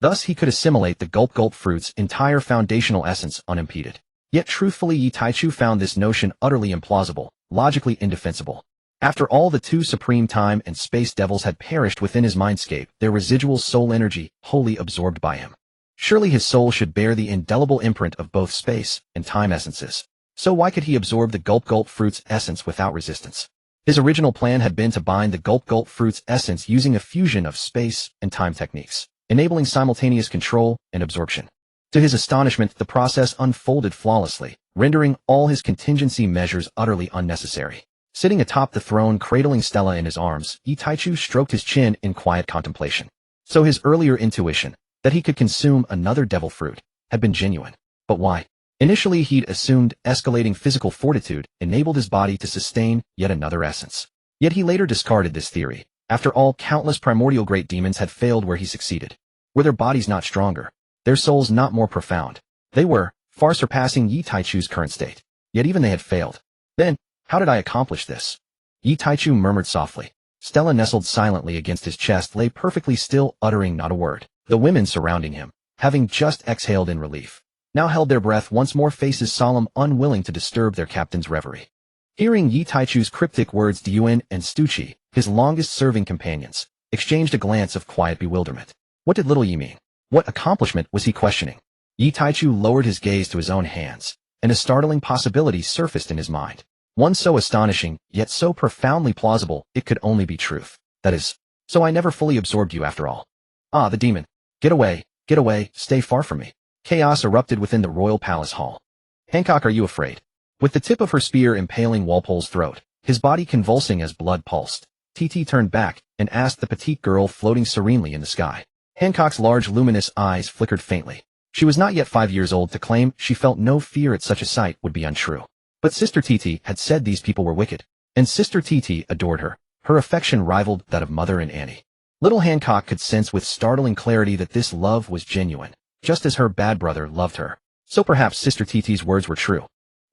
Thus he could assimilate the gulp fruit's entire foundational essence unimpeded. Yet truthfully Yi Taichu found this notion utterly implausible, logically indefensible. After all the two supreme time and space devils had perished within his mindscape, their residual soul energy wholly absorbed by him. Surely his soul should bear the indelible imprint of both space and time essences. So why could he absorb the Gulp Gulp fruit's essence without resistance? His original plan had been to bind the Gulp Gulp fruit's essence using a fusion of space and time techniques, enabling simultaneous control and absorption. To his astonishment, the process unfolded flawlessly, rendering all his contingency measures utterly unnecessary. Sitting atop the throne cradling Stella in his arms, Yi Taichu stroked his chin in quiet contemplation. So his earlier intuition, that he could consume another devil fruit, had been genuine. But why? Initially he'd assumed escalating physical fortitude enabled his body to sustain yet another essence. Yet he later discarded this theory. After all, countless primordial great demons had failed where he succeeded. Were their bodies not stronger? Their souls not more profound? They were, far surpassing Yi Taichu's current state. Yet even they had failed. Then, how did I accomplish this? Yi Taichu murmured softly. Stella nestled silently against his chest lay perfectly still, uttering not a word. The women surrounding him, having just exhaled in relief, now held their breath once more, faces solemn, unwilling to disturb their captain's reverie. Hearing Yi Taichu's cryptic words, Gion and Stucci, his longest-serving companions, exchanged a glance of quiet bewilderment. What did little Yi mean? What accomplishment was he questioning? Yi Taichu lowered his gaze to his own hands, and a startling possibility surfaced in his mind. One so astonishing, yet so profoundly plausible, it could only be truth. That is, so I never fully absorbed you after all. Ah, the demon. Get away, stay far from me. Chaos erupted within the royal palace hall. Hancock, are you afraid? With the tip of her spear impaling Walpole's throat, his body convulsing as blood pulsed, TT turned back and asked the petite girl floating serenely in the sky. Hancock's large luminous eyes flickered faintly. She was not yet 5 years old to claim she felt no fear at such a sight would be untrue. But Sister TT had said these people were wicked, and Sister TT adored her. Her affection rivaled that of Mother and Annie. Little Hancock could sense with startling clarity that this love was genuine, just as her bad brother loved her. So perhaps Sister TT's words were true.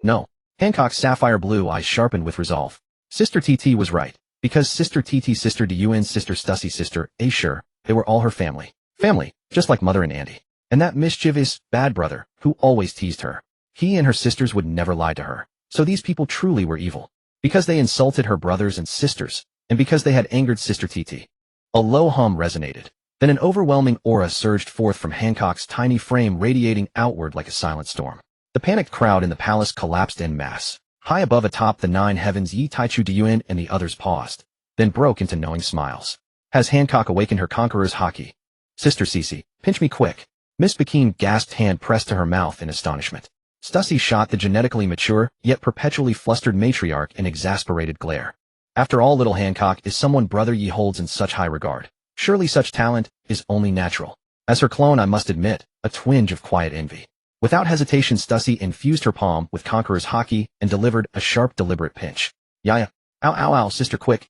No. Hancock's sapphire blue eyes sharpened with resolve. Sister TT was right, because Sister TT's sister Giun's sister Stussie's sister, sure, they were all her family. Family, just like Mother and Andy. And that mischievous, bad brother, who always teased her. He and her sisters would never lie to her. So these people truly were evil. Because they insulted her brothers and sisters, and because they had angered Sister TT. A low hum resonated. Then an overwhelming aura surged forth from Hancock's tiny frame, radiating outward like a silent storm. The panicked crowd in the palace collapsed en masse. High above atop the 9 heavens, Yi Taichu, Gion and the others paused, then broke into knowing smiles. Has Hancock awakened her conqueror's haki? Sister Cece, pinch me quick. Miss Bakine gasped, hand pressed to her mouth in astonishment. Stussy shot the genetically mature, yet perpetually flustered matriarch in exasperated glare. After all, little Hancock is someone Brother Yi holds in such high regard. Surely such talent is only natural. As her clone, I must admit, a twinge of quiet envy. Without hesitation, Stussy infused her palm with Conqueror's haki and delivered a sharp, deliberate pinch. Yaya. Ow, ow, ow, sister, quick,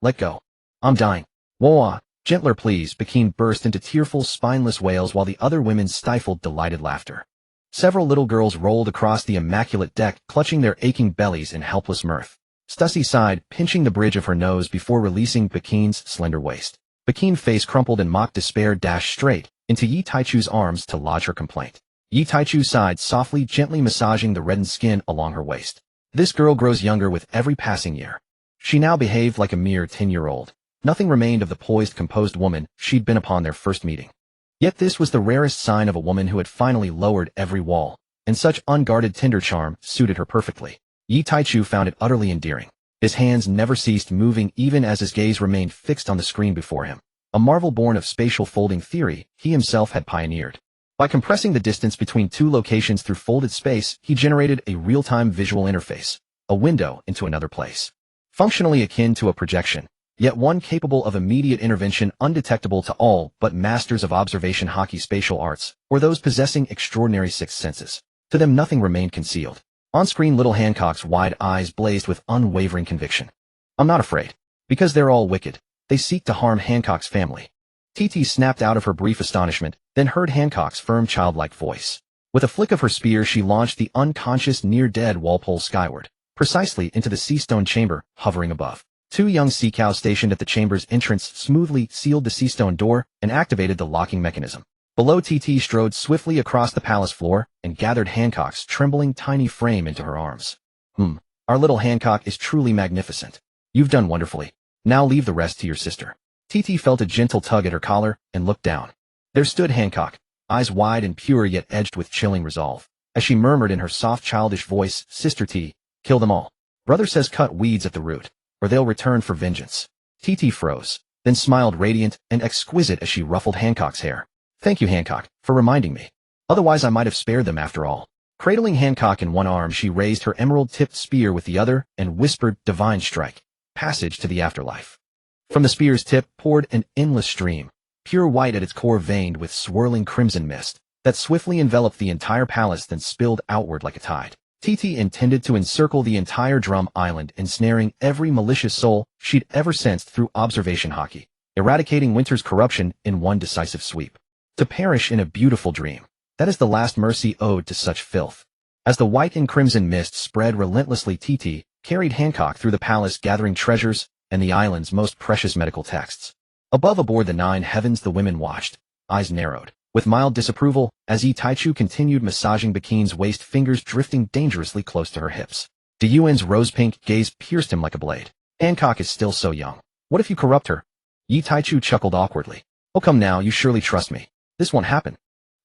let go. I'm dying. Whoa, gentler please. Bakine burst into tearful, spineless wails while the other women stifled delighted laughter. Several little girls rolled across the immaculate deck, clutching their aching bellies in helpless mirth. Stussy sighed, pinching the bridge of her nose before releasing Bakine's slender waist. Bakine's face crumpled in mock despair, dashed straight into Yi Taichu's arms to lodge her complaint. Yi Taichu sighed softly, gently massaging the reddened skin along her waist. This girl grows younger with every passing year. She now behaved like a mere 10-year-old. Nothing remained of the poised, composed woman she'd been upon their first meeting. Yet this was the rarest sign of a woman who had finally lowered every wall, and such unguarded tender charm suited her perfectly. Yi Taichu found it utterly endearing. His hands never ceased moving even as his gaze remained fixed on the screen before him. A marvel born of spatial folding theory he himself had pioneered. By compressing the distance between two locations through folded space, he generated a real-time visual interface, a window into another place. Functionally akin to a projection, yet one capable of immediate intervention, undetectable to all but masters of observation haki spatial arts, or those possessing extraordinary sixth senses. To them nothing remained concealed. On-screen, little Hancock's wide eyes blazed with unwavering conviction. I'm not afraid. Because they're all wicked. They seek to harm Hancock's family. TT snapped out of her brief astonishment, then heard Hancock's firm childlike voice. With a flick of her spear, she launched the unconscious, near-dead Walpole skyward, precisely into the sea stone chamber, hovering above. 2 young sea cows stationed at the chamber's entrance smoothly sealed the sea stone door and activated the locking mechanism. Below, TT strode swiftly across the palace floor and gathered Hancock's trembling tiny frame into her arms. Our little Hancock is truly magnificent. You've done wonderfully. Now leave the rest to your sister. TT felt a gentle tug at her collar and looked down. There stood Hancock, eyes wide and pure yet edged with chilling resolve, as she murmured in her soft childish voice, Sister T, kill them all. Brother says cut weeds at the root, or they'll return for vengeance. TT froze, then smiled radiant and exquisite as she ruffled Hancock's hair. Thank you, Hancock, for reminding me. Otherwise I might have spared them after all. Cradling Hancock in one arm, she raised her emerald-tipped spear with the other and whispered, Divine strike, passage to the afterlife. From the spear's tip poured an endless stream, pure white at its core veined with swirling crimson mist, that swiftly enveloped the entire palace then spilled outward like a tide. TT intended to encircle the entire drum island, ensnaring every malicious soul she'd ever sensed through observation hockey, eradicating winter's corruption in one decisive sweep. To perish in a beautiful dream. That is the last mercy owed to such filth. As the white and crimson mist spread relentlessly, TT carried Hancock through the palace gathering treasures and the island's most precious medical texts. Above aboard the 9 heavens the women watched, eyes narrowed, with mild disapproval, as Yi Taichu continued massaging Bakin's waist, fingers drifting dangerously close to her hips. Diyuan's rose-pink gaze pierced him like a blade. Hancock is still so young. What if you corrupt her? Yi Taichu chuckled awkwardly. Oh come now, you surely trust me. This won't happen.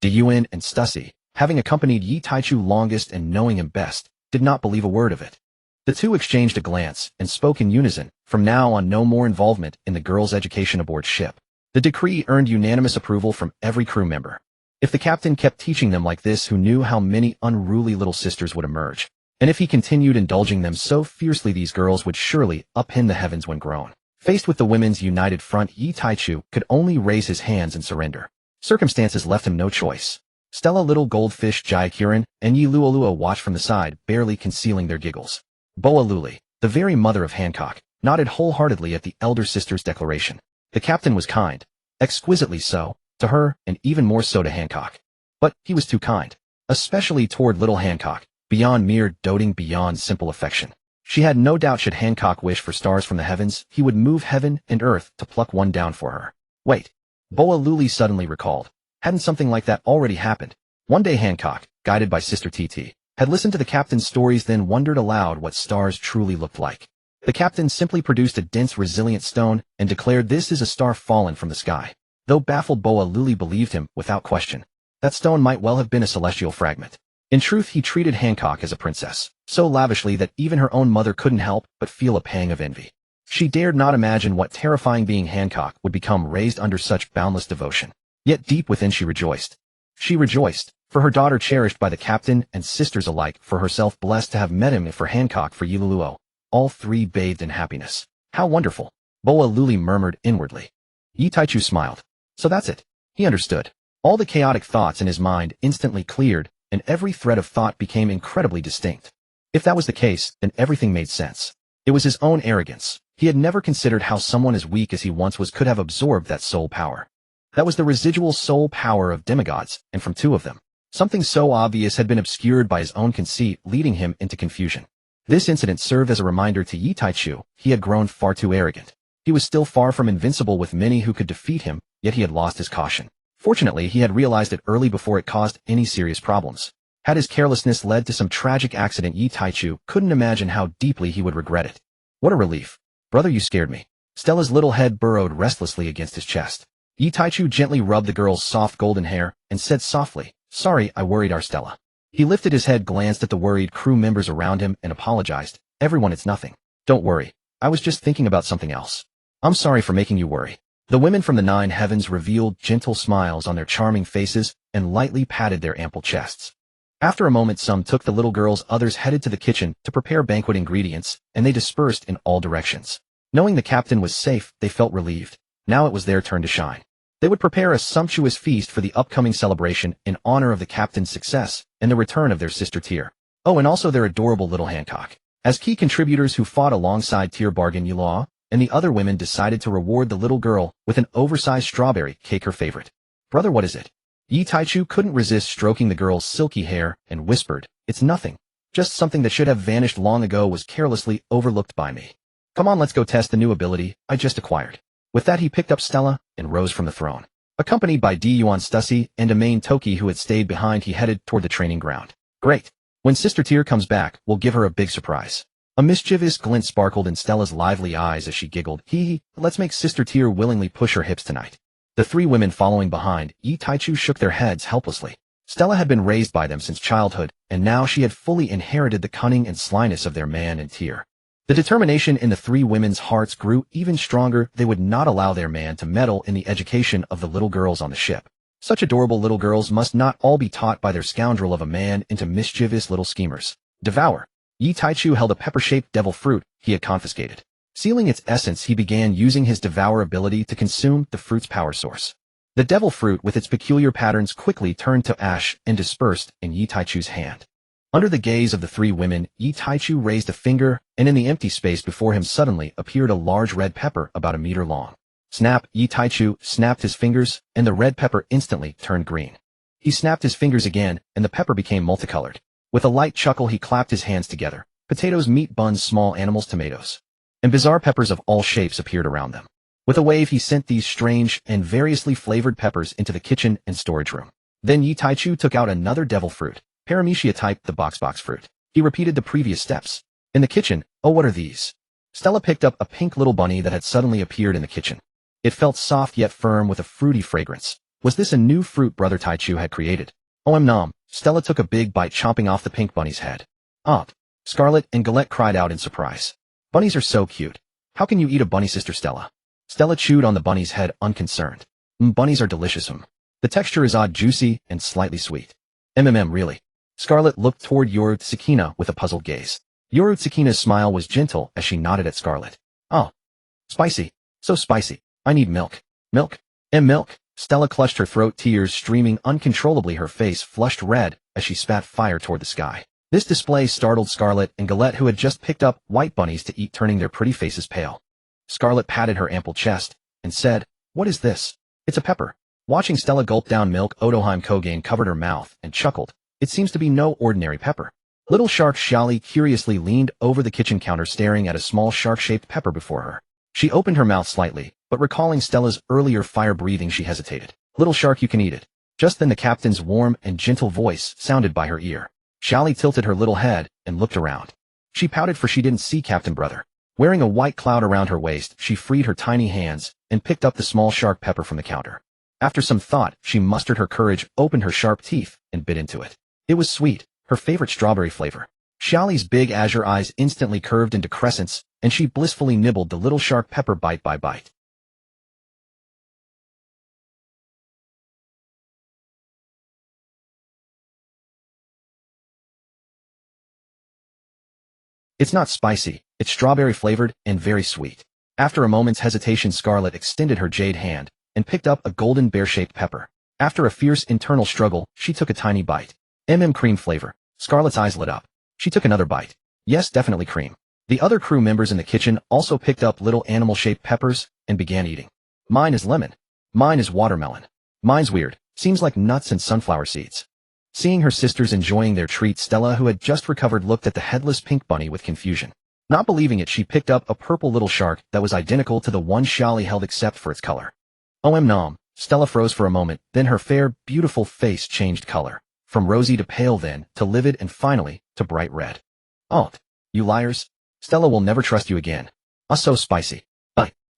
Diyuan and Stussy, having accompanied Yi Taichu longest and knowing him best, did not believe a word of it. The two exchanged a glance and spoke in unison, from now on no more involvement in the girls' education aboard ship. The decree earned unanimous approval from every crew member. If the captain kept teaching them like this, who knew how many unruly little sisters would emerge? And if he continued indulging them so fiercely, these girls would surely upend the heavens when grown. Faced with the women's united front, Yi Taichu could only raise his hands and surrender. Circumstances left him no choice. Stella, little goldfish Jaikirin, and Yi Luolua watched from the side, barely concealing their giggles. Boa Luli, the very mother of Hancock, nodded wholeheartedly at the elder sister's declaration. The captain was kind, exquisitely so, to her and even more so to Hancock. But he was too kind, especially toward little Hancock, beyond mere doting, beyond simple affection. She had no doubt should Hancock wish for stars from the heavens, he would move heaven and earth to pluck one down for her. Wait. Boa Luli suddenly recalled. Hadn't something like that already happened? One day Hancock, guided by Sister TT, had listened to the captain's stories, then wondered aloud what stars truly looked like. The captain simply produced a dense, resilient stone and declared, this is a star fallen from the sky. Though baffled, Boa Luli believed him without question. That stone might well have been a celestial fragment. In truth, he treated Hancock as a princess, so lavishly that even her own mother couldn't help but feel a pang of envy. She dared not imagine what terrifying being Hancock would become raised under such boundless devotion. Yet deep within she rejoiced. She rejoiced, for her daughter cherished by the captain and sisters alike, for herself blessed to have met him, and for Hancock, for Yiluluo. All three bathed in happiness. How wonderful! Boa Luli murmured inwardly. Yi Taichu smiled. So that's it. He understood. All the chaotic thoughts in his mind instantly cleared, and every thread of thought became incredibly distinct. If that was the case, then everything made sense. It was his own arrogance. He had never considered how someone as weak as he once was could have absorbed that soul power. That was the residual soul power of demigods, and from 2 of them. Something so obvious had been obscured by his own conceit, leading him into confusion. This incident served as a reminder to Yi Taichu. He had grown far too arrogant. He was still far from invincible with many who could defeat him, yet he had lost his caution. Fortunately, he had realized it early before it caused any serious problems. Had his carelessness led to some tragic accident, Yi Taichu couldn't imagine how deeply he would regret it. What a relief. Brother, you scared me. Stella's little head burrowed restlessly against his chest. Yi Taichu gently rubbed the girl's soft golden hair and said softly, Sorry, I worried our Stella. He lifted his head, glanced at the worried crew members around him, and apologized. Everyone, it's nothing. Don't worry. I was just thinking about something else. I'm sorry for making you worry. The women from the 9 heavens revealed gentle smiles on their charming faces and lightly patted their ample chests. After a moment, some took the little girls, others headed to the kitchen to prepare banquet ingredients, and they dispersed in all directions. Knowing the captain was safe, they felt relieved. Now it was their turn to shine. They would prepare a sumptuous feast for the upcoming celebration in honor of the captain's success and the return of their sister Tyr. Oh, and also their adorable little Hancock. As key contributors who fought alongside Tyr, Bargain Yulaw, and the other women decided to reward the little girl with an oversized strawberry cake, her favorite. Brother, what is it? Yi Taichu couldn't resist stroking the girl's silky hair and whispered, It's nothing. Just something that should have vanished long ago, was carelessly overlooked by me. Come on, let's go test the new ability I just acquired. With that, he picked up Stella and rose from the throne. Accompanied by Gion Stussy and a main Toki who had stayed behind, he headed toward the training ground. Great. When Sister Tyr comes back, we'll give her a big surprise. A mischievous glint sparkled in Stella's lively eyes as she giggled. Let's make Sister Tyr willingly push her hips tonight. The three women following behind, Yi Taichu, shook their heads helplessly. Stella had been raised by them since childhood, and now she had fully inherited the cunning and slyness of their man and Tyr. The determination in the three women's hearts grew even stronger. They would not allow their man to meddle in the education of the little girls on the ship. Such adorable little girls must not all be taught by their scoundrel of a man into mischievous little schemers. Devour. Yi Taichu held a pepper-shaped devil fruit he had confiscated. Sealing its essence, he began using his devour ability to consume the fruit's power source. The devil fruit with its peculiar patterns quickly turned to ash and dispersed in Yi Taichu's hand. Under the gaze of the three women, Yi Taichu raised a finger, and in the empty space before him suddenly appeared a large red pepper about a meter long. Snap! Yi Taichu snapped his fingers, and the red pepper instantly turned green. He snapped his fingers again, and the pepper became multicolored. With a light chuckle, he clapped his hands together. Potatoes, meat, buns, small animals, tomatoes, and bizarre peppers of all shapes appeared around them. With a wave, he sent these strange and variously flavored peppers into the kitchen and storage room. Then Yi Taichu took out another devil fruit, Paramecia type, the box fruit. He repeated the previous steps. In the kitchen, oh, what are these? Stella picked up a pink little bunny that had suddenly appeared in the kitchen. It felt soft yet firm with a fruity fragrance. Was this a new fruit Brother Taichu had created? Oh, nom. Stella took a big bite, chomping off the pink bunny's head. Ah! Scarlet and Galette cried out in surprise. Bunnies are so cute. How can you eat a bunny, Sister Stella? Stella chewed on the bunny's head, unconcerned. Bunnies are delicious. The texture is odd, juicy, and slightly sweet. Really? Scarlet looked toward Yoru Tsukina with a puzzled gaze. Yoru Tsukina's smile was gentle as she nodded at Scarlet. Oh. Spicy. So spicy. I need milk. Milk? Milk? Stella clutched her throat, tears streaming uncontrollably, her face flushed red as she spat fire toward the sky. This display startled Scarlet and Galette, who had just picked up white bunnies to eat, turning their pretty faces pale. Scarlet patted her ample chest and said, "What is this?" "It's a pepper." Watching Stella gulp down milk, Odoheim Kogan covered her mouth and chuckled. "It seems to be no ordinary pepper." Little Shark Shali curiously leaned over the kitchen counter, staring at a small shark-shaped pepper before her. She opened her mouth slightly, but recalling Stella's earlier fire-breathing, she hesitated. "Little Shark, you can eat it." Just then the captain's warm and gentle voice sounded by her ear. Shali tilted her little head and looked around. She pouted, for she didn't see Captain Brother. Wearing a white cloud around her waist, she freed her tiny hands and picked up the small shark pepper from the counter. After some thought, she mustered her courage, opened her sharp teeth, and bit into it. It was sweet, her favorite strawberry flavor. Shali's big azure eyes instantly curved into crescents, and she blissfully nibbled the little shark pepper bite by bite. "It's not spicy, it's strawberry flavored and very sweet." After a moment's hesitation, Scarlet extended her jade hand and picked up a golden bear-shaped pepper. After a fierce internal struggle, she took a tiny bite. Cream flavor. Scarlet's eyes lit up. She took another bite. Yes, definitely cream. The other crew members in the kitchen also picked up little animal-shaped peppers and began eating. "Mine is lemon. Mine is watermelon. Mine's weird. Seems like nuts and sunflower seeds." Seeing her sisters enjoying their treat, Stella, who had just recovered, looked at the headless pink bunny with confusion. Not believing it, she picked up a purple little shark that was identical to the one Shali held except for its color. Nom. Stella froze for a moment, then her fair, beautiful face changed color. From rosy to pale, then to livid, and finally to bright red. "Oh, you liars. Stella will never trust you again. So spicy."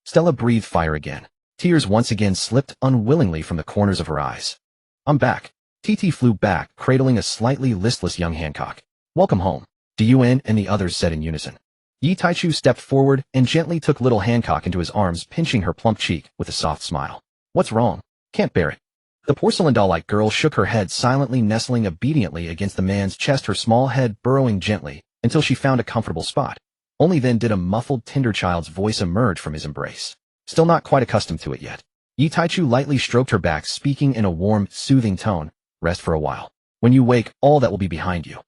Stella breathed fire again. Tears once again slipped unwillingly from the corners of her eyes. "I'm back." TT flew back, cradling a slightly listless young Hancock. "Welcome home," Dun and the others said in unison. Yi Taichu stepped forward and gently took little Hancock into his arms, pinching her plump cheek with a soft smile. "What's wrong?" "Can't bear it." The porcelain doll-like girl shook her head, silently nestling obediently against the man's chest, her small head burrowing gently until she found a comfortable spot. Only then did a muffled, tender child's voice emerge from his embrace. Still not quite accustomed to it yet, Yi Taichu lightly stroked her back, speaking in a warm, soothing tone. "Rest for a while. When you wake, all that will be behind you."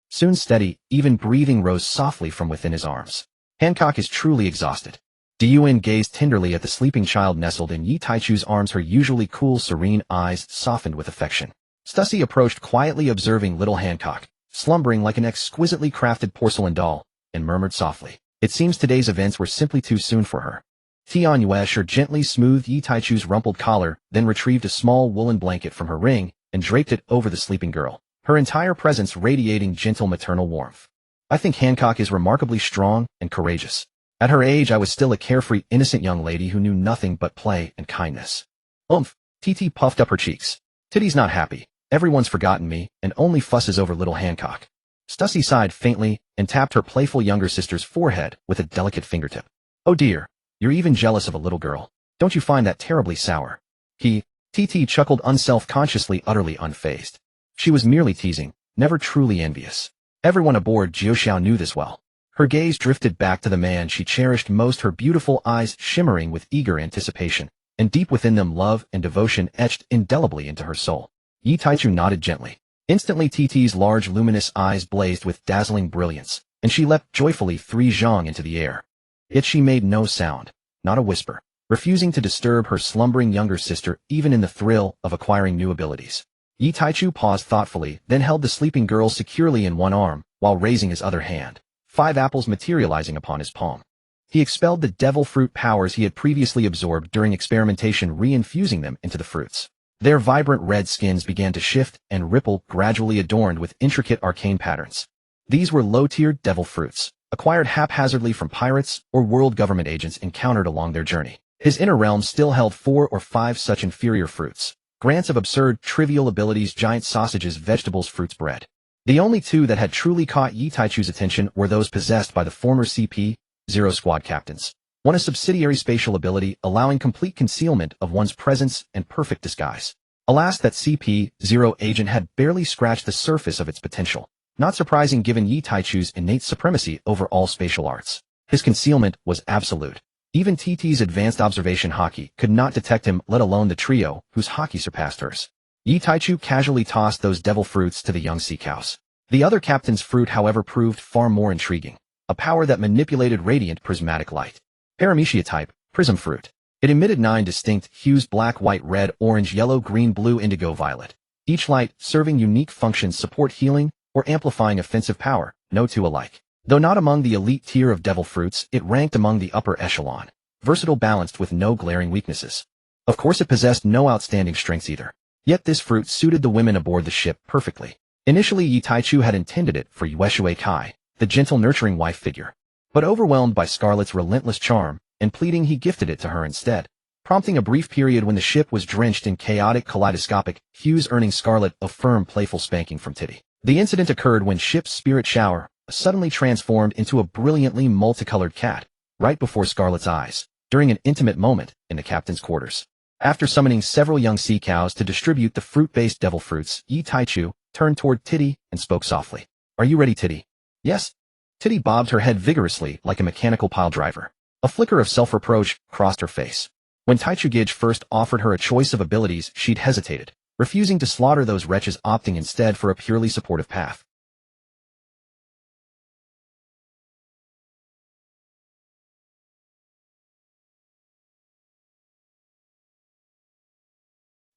Soon steady, even breathing rose softly from within his arms. Hancock is truly exhausted. Dun gazed tenderly at the sleeping child nestled in Yi Taichu's arms, her usually cool, serene eyes softened with affection. Stussy approached quietly, observing little Hancock, slumbering like an exquisitely crafted porcelain doll, and murmured softly, "It seems today's events were simply too soon for her." Tianyuesher gently smoothed Yi Taichu's rumpled collar, then retrieved a small woolen blanket from her ring and draped it over the sleeping girl, her entire presence radiating gentle maternal warmth. I think Hancock is remarkably strong and courageous. At her age I was still a carefree, innocent young lady who knew nothing but play and kindness. Oomph! TT puffed up her cheeks. Titty's not happy. Everyone's forgotten me, and only fusses over little Hancock. Stussy sighed faintly and tapped her playful younger sister's forehead with a delicate fingertip. Oh dear, you're even jealous of a little girl. Don't you find that terribly sour? TT chuckled unself-consciously, utterly unfazed. She was merely teasing, never truly envious. Everyone aboard Jiuxiao knew this well. Her gaze drifted back to the man she cherished most, her beautiful eyes shimmering with eager anticipation, and deep within them love and devotion etched indelibly into her soul. Yi Taichu nodded gently. Instantly TT's large luminous eyes blazed with dazzling brilliance, and she leapt joyfully 3 zhang into the air. Yet she made no sound, not a whisper, refusing to disturb her slumbering younger sister even in the thrill of acquiring new abilities. Yi Taichu paused thoughtfully, then held the sleeping girl securely in one arm, while raising his other hand, 5 apples materializing upon his palm. He expelled the devil fruit powers he had previously absorbed during experimentation, reinfusing them into the fruits. Their vibrant red skins began to shift and ripple, gradually adorned with intricate arcane patterns. These were low-tiered devil fruits, acquired haphazardly from pirates or world government agents encountered along their journey. His inner realm still held 4 or 5 such inferior fruits, grants of absurd, trivial abilities: giant sausages, vegetables, fruits, bread. The only 2 that had truly caught Yi Taichu's attention were those possessed by the former CP-0 squad captains. One, a subsidiary spatial ability allowing complete concealment of one's presence and perfect disguise. Alas, that CP-0 agent had barely scratched the surface of its potential. Not surprising given Yi Taichu's innate supremacy over all spatial arts. His concealment was absolute. Even TT's advanced observation haki could not detect him, let alone the trio, whose haki surpassed hers. Yi Taichu casually tossed those devil fruits to the young sea cows. The other captain's fruit, however, proved far more intriguing. A power that manipulated radiant prismatic light. Paramecia type, prism fruit. It emitted 9 distinct hues: black, white, red, orange, yellow, green, blue, indigo, violet. Each light serving unique functions: support, healing, or amplifying offensive power, no 2 alike. Though not among the elite tier of devil fruits, it ranked among the upper echelon. Versatile, balanced with no glaring weaknesses. Of course it possessed no outstanding strengths either. Yet this fruit suited the women aboard the ship perfectly. Initially Yi Taichu had intended it for Yueshui Kai, the gentle nurturing wife figure. But overwhelmed by Scarlet's relentless charm and pleading, he gifted it to her instead, prompting a brief period when the ship was drenched in chaotic kaleidoscopic hues, earning Scarlet a firm, playful spanking from Titty. The incident occurred when ship's spirit shower suddenly transformed into a brilliantly multicolored cat, right before Scarlet's eyes, during an intimate moment in the captain's quarters. After summoning several young sea cows to distribute the fruit-based devil fruits, Yi Taichu turned toward Titty and spoke softly. Are you ready, Titty? Yes. Titty bobbed her head vigorously like a mechanical pile driver. A flicker of self-reproach crossed her face. When Taichu Gij first offered her a choice of abilities, she'd hesitated, refusing to slaughter those wretches, opting instead for a purely supportive path.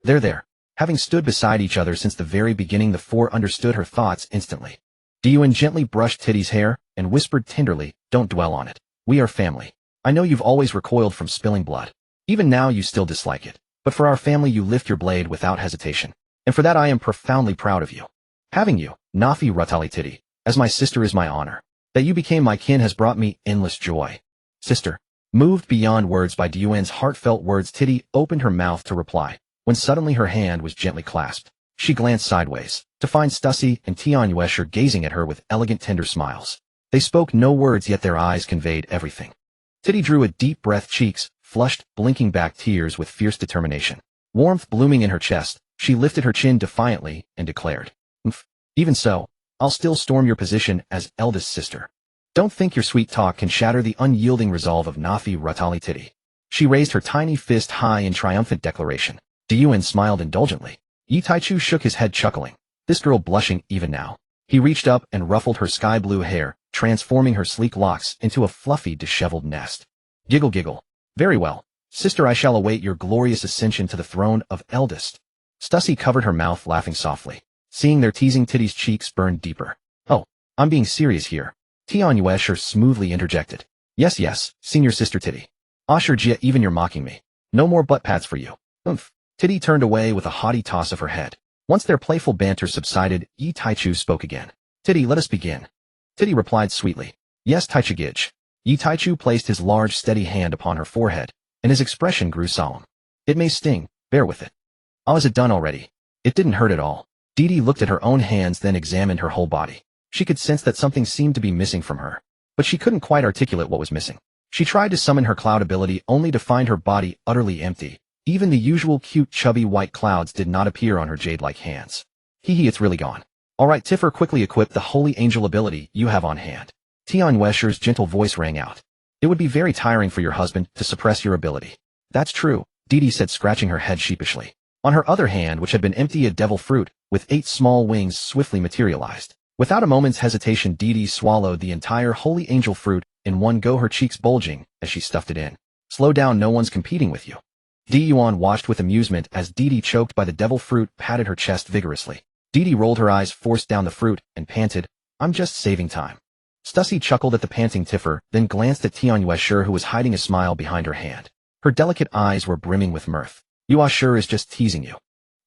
There. Having stood beside each other since the very beginning, the 4 understood her thoughts instantly. Gion gently brushed Titty's hair and whispered tenderly, don't dwell on it. We are family. I know you've always recoiled from spilling blood. Even now you still dislike it. But for our family you lift your blade without hesitation. And for that I am profoundly proud of you. Having you, Nafi Rutali Titty, as my sister is my honor. That you became my kin has brought me endless joy. Sister. Moved beyond words by Dion's heartfelt words, Titty opened her mouth to reply, when suddenly her hand was gently clasped. She glanced sideways, to find Stussy and Tianyuesher gazing at her with elegant, tender smiles. They spoke no words, yet their eyes conveyed everything. Titty drew a deep breath, cheeks flushed, blinking back tears with fierce determination. Warmth blooming in her chest, she lifted her chin defiantly and declared, even so, I'll still storm your position as eldest sister. Don't think your sweet talk can shatter the unyielding resolve of Nafi Rutali Titty. She raised her tiny fist high in triumphant declaration. Diyuan smiled indulgently. Yi Taichu shook his head, chuckling. This girl blushing even now. He reached up and ruffled her sky blue hair, transforming her sleek locks into a fluffy, disheveled nest. Giggle, giggle. Very well. Sister, I shall await your glorious ascension to the throne of eldest. Stussy covered her mouth, laughing softly. Seeing their teasing, Titty's cheeks burned deeper. Oh, I'm being serious here. Tianyuesher smoothly interjected. Yes, senior sister Titty. Ah sure Gia, even you're mocking me. No more butt pads for you. Oomph. Titty turned away with a haughty toss of her head. Once their playful banter subsided, Yi Taichu spoke again. Titty, let us begin. Titty replied sweetly. Yes, Taichu Gij. Yi Taichu placed his large, steady hand upon her forehead, and his expression grew solemn. It may sting, bear with it. Oh, is it done already? It didn't hurt at all. Didi looked at her own hands, then examined her whole body. She could sense that something seemed to be missing from her, but she couldn't quite articulate what was missing. She tried to summon her cloud ability only to find her body utterly empty. Even the usual cute chubby white clouds did not appear on her jade-like hands. Hee, it's really gone. Alright Tiffer, quickly equip the holy angel ability you have on hand. Tian Wesher's gentle voice rang out. It would be very tiring for your husband to suppress your ability. That's true, Didi said, scratching her head sheepishly. On her other hand, which had been empty, a devil fruit, with 8 small wings swiftly materialized. Without a moment's hesitation, Didi swallowed the entire holy angel fruit in one go, her cheeks bulging as she stuffed it in. Slow down, no one's competing with you. Yuan watched with amusement as Didi, choked by the devil fruit, patted her chest vigorously. Didi rolled her eyes, forced down the fruit, and panted, I'm just saving time. Stussy chuckled at the panting Tiffer, then glanced at Tian Yueshur, who was hiding a smile behind her hand. Her delicate eyes were brimming with mirth. Yueshur is just teasing you.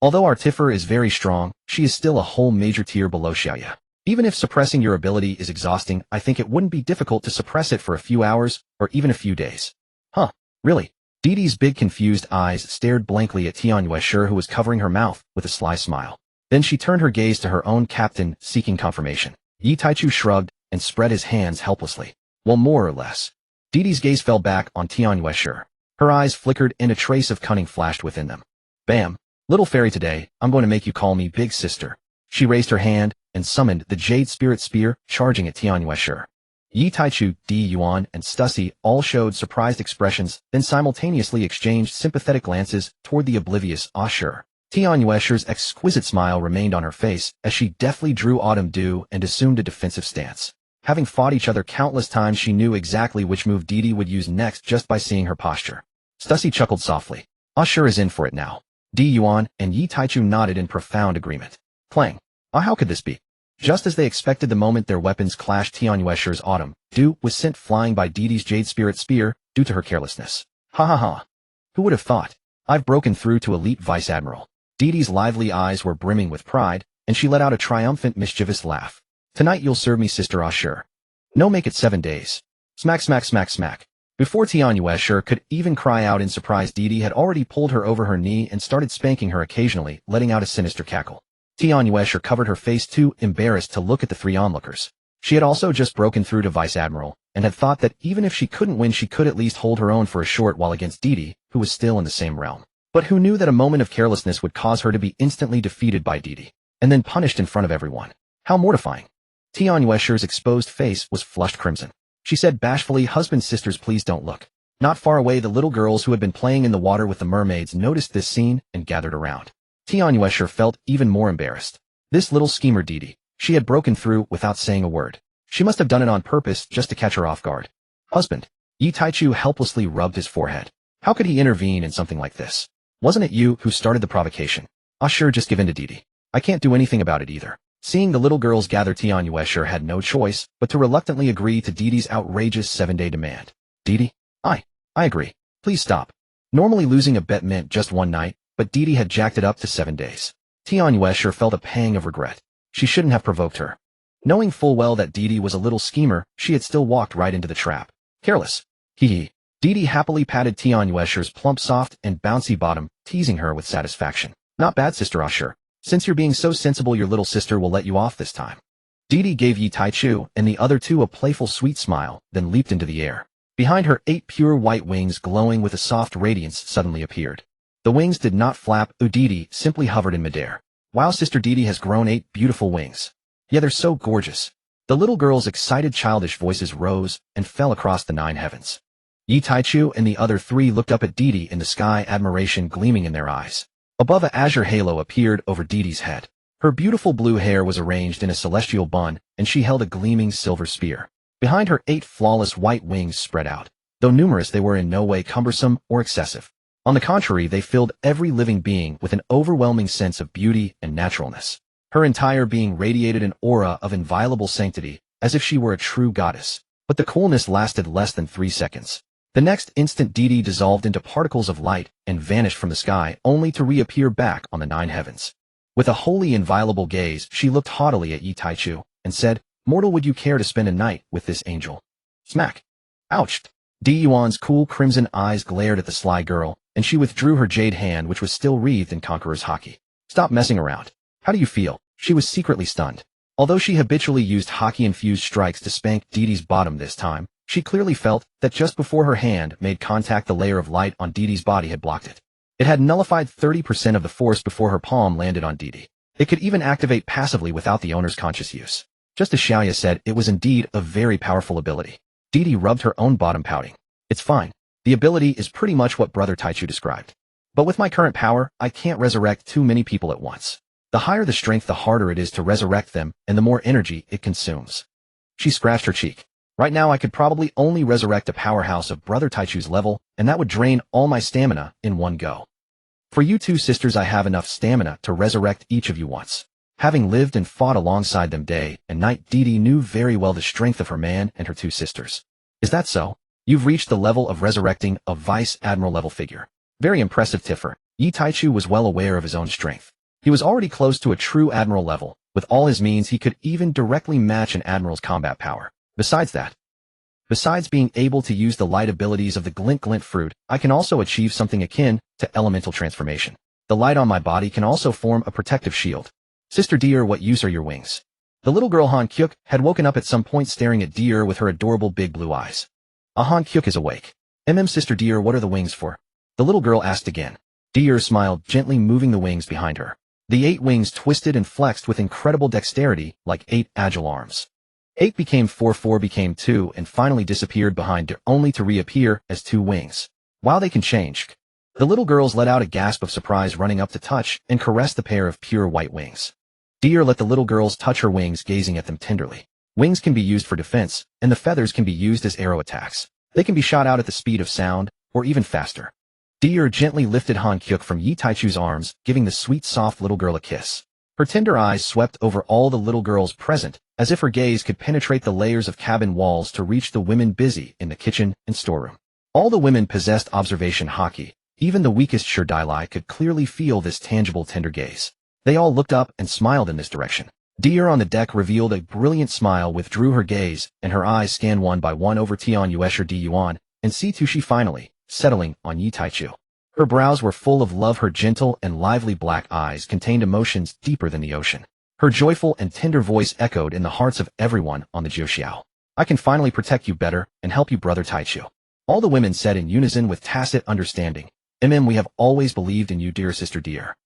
Although our Tiffer is very strong, she is still a whole major tier below Xiaoya. Even if suppressing your ability is exhausting, I think it wouldn't be difficult to suppress it for a few hours, or even a few days. Huh, really? Didi's big confused eyes stared blankly at Tian Yueshur, who was covering her mouth with a sly smile. Then she turned her gaze to her own captain, seeking confirmation. Yi Taichu shrugged and spread his hands helplessly. Well, more or less. Didi's gaze fell back on Tian Yueshur. Her eyes flickered and a trace of cunning flashed within them. Bam! Little fairy, today, I'm going to make you call me Big Sister. She raised her hand and summoned the Jade Spirit Spear, charging at Tian Yueshur. Yi Taichu, Di Yuan, and Stussy all showed surprised expressions, then simultaneously exchanged sympathetic glances toward the oblivious Ashur. Tian Yueshur's exquisite smile remained on her face as she deftly drew Autumn Dew and assumed a defensive stance. Having fought each other countless times, she knew exactly which move Didi would use next just by seeing her posture. Stussy chuckled softly. Ashur is in for it now. Di Yuan and Yi Taichu nodded in profound agreement. Clang. Ah, how could this be? Just as they expected, the moment their weapons clashed, Tian Yueshur's Autumn Dew was sent flying by Didi's Jade Spirit Spear due to her carelessness. Ha ha ha. Who would have thought? I've broken through to elite Vice Admiral. Didi's lively eyes were brimming with pride, and she let out a triumphant, mischievous laugh. Tonight you'll serve me, Sister Ashur. No, make it 7 days. Smack, smack, smack, smack. Before Tian Yueshur could even cry out in surprise, Didi had already pulled her over her knee and started spanking her occasionally, letting out a sinister cackle. Tian Yueshur covered her face, too embarrassed to look at the 3 onlookers. She had also just broken through to Vice Admiral, and had thought that even if she couldn't win, she could at least hold her own for a short while against Didi, who was still in the same realm. But who knew that a moment of carelessness would cause her to be instantly defeated by Didi, and then punished in front of everyone? How mortifying. Tian Yueshur's exposed face was flushed crimson. She said bashfully, Husband, sisters, please don't look. Not far away, the little girls who had been playing in the water with the mermaids noticed this scene and gathered around. Tian Yueshur felt even more embarrassed. This little schemer Didi, she had broken through without saying a word. She must have done it on purpose just to catch her off guard. Husband. Yi Taichu helplessly rubbed his forehead. How could he intervene in something like this? Wasn't it you who started the provocation? Sure, just give in to Didi. I can't do anything about it either. Seeing the little girls gather, Tian Yueshur had no choice but to reluctantly agree to Didi's outrageous 7-day demand. Didi? I agree. Please stop. Normally losing a bet meant just 1 night, but Didi had jacked it up to 7 days. Tian Yueshur felt a pang of regret. She shouldn't have provoked her. Knowing full well that Didi was a little schemer, she had still walked right into the trap. Careless. Hee. Didi happily patted Tian Yueshur's plump, soft, and bouncy bottom, teasing her with satisfaction. Not bad, Sister Ashur. Since you're being so sensible, your little sister will let you off this time. Didi gave Yi Taichu and the other 2 a playful, sweet smile, then leaped into the air. Behind her, 8 pure white wings glowing with a soft radiance suddenly appeared. The wings did not flap, Didi simply hovered in midair. Wow, Sister Didi has grown 8 beautiful wings. Yeah, they're so gorgeous. The little girl's excited, childish voices rose and fell across the 9 heavens. Yi Taichu and the other 3 looked up at Didi in the sky, admiration gleaming in their eyes. Above, a azure halo appeared over Didi's head. Her beautiful blue hair was arranged in a celestial bun, and she held a gleaming silver spear. Behind her, 8 flawless white wings spread out. Though numerous, they were in no way cumbersome or excessive. On the contrary, they filled every living being with an overwhelming sense of beauty and naturalness. Her entire being radiated an aura of inviolable sanctity, as if she were a true goddess. But the coolness lasted less than 3 seconds. The next instant Didi dissolved into particles of light and vanished from the sky only to reappear back on the nine heavens. With a wholly inviolable gaze, she looked haughtily at Yi Taichu and said, "Mortal, would you care to spend a night with this angel?" Smack. Ouch. Di Yuan's cool crimson eyes glared at the sly girl, and she withdrew her jade hand which was still wreathed in Conqueror's haki. "Stop messing around. How do you feel?" She was secretly stunned. Although she habitually used haki-infused strikes to spank Didi's bottom this time, she clearly felt that just before her hand made contact the layer of light on Didi's body had blocked it. It had nullified 30% of the force before her palm landed on Didi. It could even activate passively without the owner's conscious use. Just as Xiaoya said, it was indeed a very powerful ability. Didi rubbed her own bottom, pouting. "It's fine. The ability is pretty much what Brother Taichu described. But with my current power, I can't resurrect too many people at once. The higher the strength, the harder it is to resurrect them, and the more energy it consumes." She scratched her cheek. "Right now I could probably only resurrect a powerhouse of Brother Taichu's level, and that would drain all my stamina in one go. For you two sisters, I have enough stamina to resurrect each of you once." Having lived and fought alongside them day and night, Didi knew very well the strength of her man and her two sisters. "Is that so? You've reached the level of resurrecting a Vice Admiral level figure. Very impressive, Tiffer." Yi Taichu was well aware of his own strength. He was already close to a true Admiral level. With all his means, he could even directly match an Admiral's combat power. Besides being able to use the light abilities of the glint fruit, I can also achieve something akin to elemental transformation. The light on my body can also form a protective shield. "Sister dear, what use are your wings?" The little girl Han Kyuk had woken up at some point, staring at Deer with her adorable big blue eyes. Han Kyuk is awake. Sister dear, what are the wings for?" the little girl asked again. Deer smiled, gently moving the wings behind her. The 8 wings twisted and flexed with incredible dexterity, like 8 agile arms. 8 became 4, 4 became 2, and finally disappeared behind her, only to reappear as 2 wings. "Wow, they can change." The little girls let out a gasp of surprise, running up to touch and caress the pair of pure white wings. Deer let the little girls touch her wings, gazing at them tenderly. Wings can be used for defense, and the feathers can be used as arrow attacks. They can be shot out at the speed of sound, or even faster. Deer gently lifted Han Kyuk from Yi Taichu's arms, giving the sweet, soft little girl a kiss. Her tender eyes swept over all the little girls present, as if her gaze could penetrate the layers of cabin walls to reach the women busy in the kitchen and storeroom. All the women possessed observation haki. Even the weakest Shirdai could clearly feel this tangible, tender gaze. They all looked up and smiled in this direction. Deer on the deck revealed a brilliant smile, withdrew her gaze, and her eyes scanned one by one over Tian Yuesher Di Yuan and Si Tushi, finally settling on Yi Taichu. Her brows were full of love. Her gentle and lively black eyes contained emotions deeper than the ocean. Her joyful and tender voice echoed in the hearts of everyone on the Jiuxiao. "I can finally protect you better and help you, Brother Taichu." All the women said in unison with tacit understanding. We have always believed in you, dear sister dear."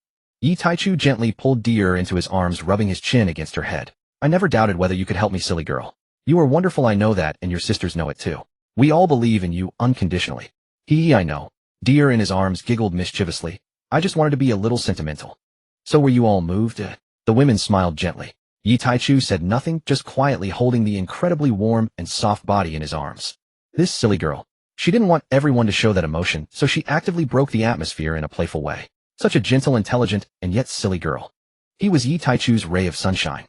Yi Taichu gently pulled Deer into his arms, rubbing his chin against her head. "I never doubted whether you could help me, silly girl. You are wonderful, I know that, and your sisters know it too. We all believe in you unconditionally." "I know." Deer in his arms giggled mischievously. "I just wanted to be a little sentimental." "So were you all moved?" The women smiled gently. Yi Taichu said nothing, just quietly holding the incredibly warm and soft body in his arms. This silly girl. She didn't want everyone to show that emotion, so she actively broke the atmosphere in a playful way. Such a gentle, intelligent, and yet silly girl. He was Yi Taichu's ray of sunshine.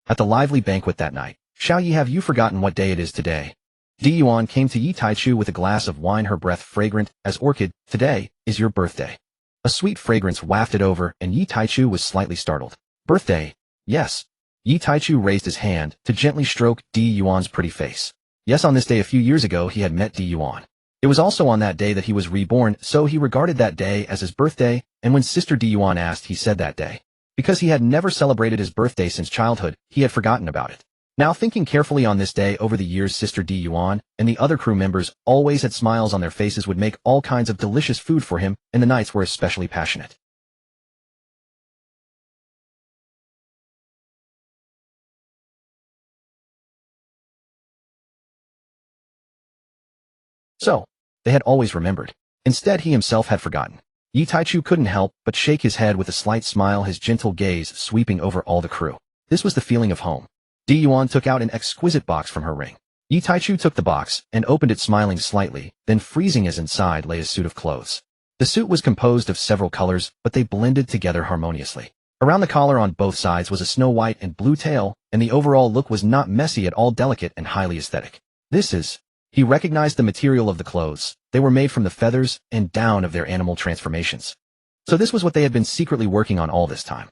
At the lively banquet that night, "Xiao Yi, have you forgotten what day it is today?" Di Yuan came to Yi Taichu with a glass of wine, her breath fragrant as orchid. "Today is your birthday." A sweet fragrance wafted over, and Yi Taichu was slightly startled. "Birthday?" "Yes." Yi Taichu raised his hand to gently stroke Di Yuan's pretty face. Yes, on this day a few years ago he had met Di Yuan. It was also on that day that he was reborn, so he regarded that day as his birthday, and when Sister Di Yuan asked, he said that day. Because he had never celebrated his birthday since childhood, he had forgotten about it. Now, thinking carefully on this day over the years, Sister Di Yuan and the other crew members always had smiles on their faces, would make all kinds of delicious food for him, and the nights were especially passionate. So, they had always remembered. Instead, he himself had forgotten. Yi Taichu couldn't help but shake his head with a slight smile, his gentle gaze sweeping over all the crew. This was the feeling of home. Di Yuan took out an exquisite box from her ring. Yi Taichu took the box and opened it, smiling slightly, then freezing as inside lay a suit of clothes. The suit was composed of several colors, but they blended together harmoniously. Around the collar on both sides was a snow white and blue tail, and the overall look was not messy at all, delicate and highly aesthetic. "This is..." He recognized the material of the clothes. They were made from the feathers and down of their animal transformations. So this was what they had been secretly working on all this time.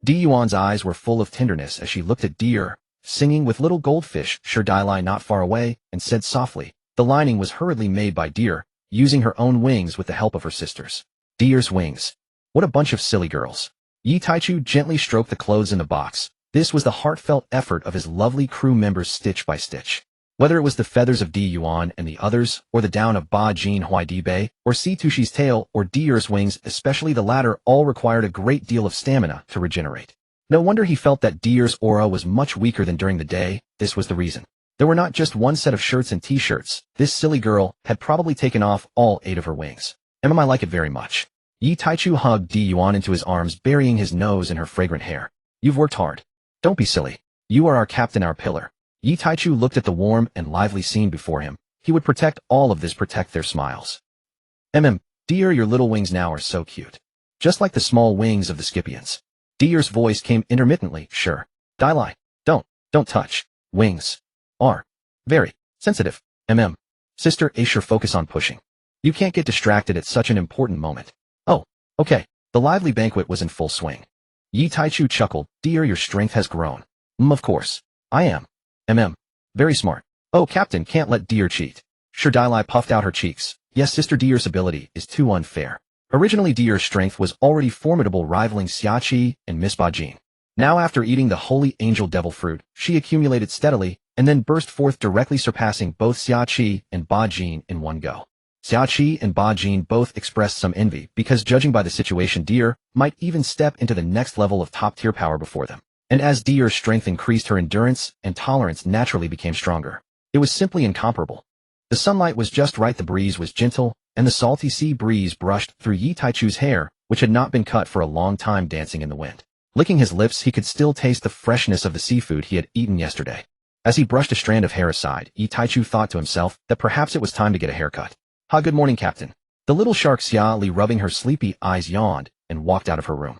Yuan's eyes were full of tenderness as she looked at Deer, singing with little goldfish, Shurdai not far away, and said softly. The lining was hurriedly made by Deer, using her own wings with the help of her sisters. Deer's wings. What a bunch of silly girls. Yi Taichu gently stroked the clothes in the box. This was the heartfelt effort of his lovely crew members stitch by stitch. Whether it was the feathers of Yuan and the others, or the down of Ba Jin Huaidibei, or Si Tushi's tail, or Deer's wings, especially the latter, all required a great deal of stamina to regenerate. No wonder he felt that Deer's aura was much weaker than during the day. This was the reason. There were not just one set of shirts and t-shirts. This silly girl had probably taken off all 8 of her wings. I like it very much. Yi Taichu hugged Yuan into his arms, burying his nose in her fragrant hair. You've worked hard. Don't be silly. You are our captain, our pillar. Yi Taichu looked at the warm and lively scene before him. He would protect all of this, protect their smiles. Deer, your little wings now are so cute. Just like the small wings of the Scipions. Deer's voice came intermittently. Sure. Dai, don't touch. Wings are very sensitive. Sister Asher, focus on pushing. You can't get distracted at such an important moment. Oh, okay. The lively banquet was in full swing. Yi Taichu chuckled. Deer, your strength has grown. Of course. I am. Very smart. Oh, Captain can't let Deer cheat. Shurdai puffed out her cheeks. Yes, Sister Deer's ability is too unfair. Originally Deer's strength was already formidable, rivaling Xiaoqi and Miss Bajin. Now after eating the holy angel devil fruit, she accumulated steadily, and then burst forth, directly surpassing both Xiaoqi and Bajin in one go. Xiaoqi and Bajin both expressed some envy, because judging by the situation, Deer might even step into the next level of top-tier power before them. And as Deer's strength increased, her endurance and tolerance naturally became stronger. It was simply incomparable. The sunlight was just right, the breeze was gentle, and the salty sea breeze brushed through Yi Taichu's hair, which had not been cut for a long time, dancing in the wind. Licking his lips, he could still taste the freshness of the seafood he had eaten yesterday. As he brushed a strand of hair aside, Yi Taichu thought to himself that perhaps it was time to get a haircut. Good morning, Captain. The little shark Xia Li, rubbing her sleepy eyes, yawned and walked out of her room.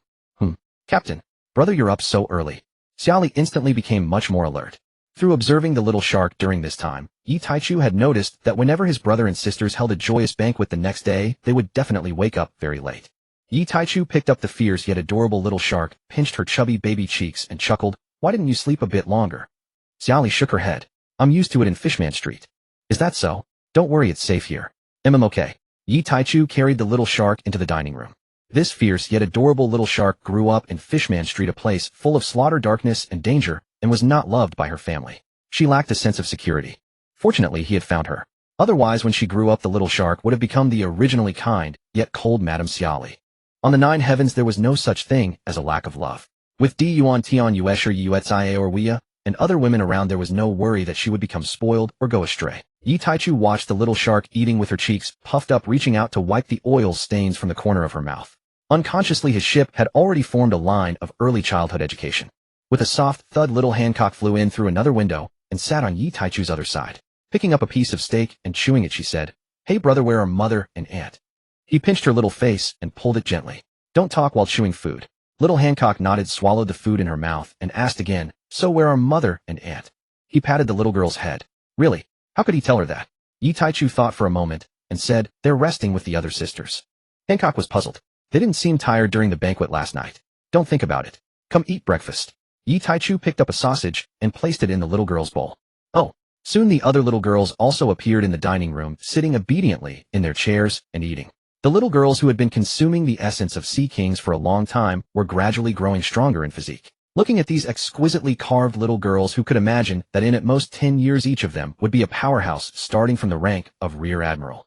Captain, brother, you're up so early. Xia Li instantly became much more alert. Through observing the little shark during this time, Yi Taichu had noticed that whenever his brother and sisters held a joyous banquet the next day, they would definitely wake up very late. Yi Taichu picked up the fierce yet adorable little shark, pinched her chubby baby cheeks, and chuckled. Why didn't you sleep a bit longer? Xia Li shook her head. I'm used to it in Fishman Street. Is that so? Don't worry, it's safe here. Okay. Yi Taichu carried the little shark into the dining room. This fierce yet adorable little shark grew up in Fishman Street, a place full of slaughter, darkness, and danger, and was not loved by her family. She lacked a sense of security. Fortunately, he had found her. Otherwise, when she grew up, the little shark would have become the originally kind, yet cold Madame Xia Li. On the 9 heavens, there was no such thing as a lack of love. With Yuan Tian Yuesher Yuetzia or Wia, and other women around, there was no worry that she would become spoiled or go astray. Yi Taichu watched the little shark eating with her cheeks puffed up, reaching out to wipe the oil stains from the corner of her mouth. Unconsciously, his ship had already formed a line of early childhood education. With a soft thud, little Hancock flew in through another window and sat on Yi Taichu's other side. Picking up a piece of steak and chewing it, she said, Hey brother, where are mother and aunt? He pinched her little face and pulled it gently. Don't talk while chewing food. Little Hancock nodded, swallowed the food in her mouth, and asked again, So where are mother and aunt? He patted the little girl's head. Really? How could he tell her that? Yi Taichu thought for a moment and said, They're resting with the other sisters. Hancock was puzzled. They didn't seem tired during the banquet last night. Don't think about it. Come eat breakfast. Yi Taichu picked up a sausage and placed it in the little girl's bowl. Oh. Soon the other little girls also appeared in the dining room, sitting obediently in their chairs and eating. The little girls who had been consuming the essence of sea kings for a long time were gradually growing stronger in physique. Looking at these exquisitely carved little girls, who could imagine that in at most 10 years each of them would be a powerhouse, starting from the rank of Rear Admiral.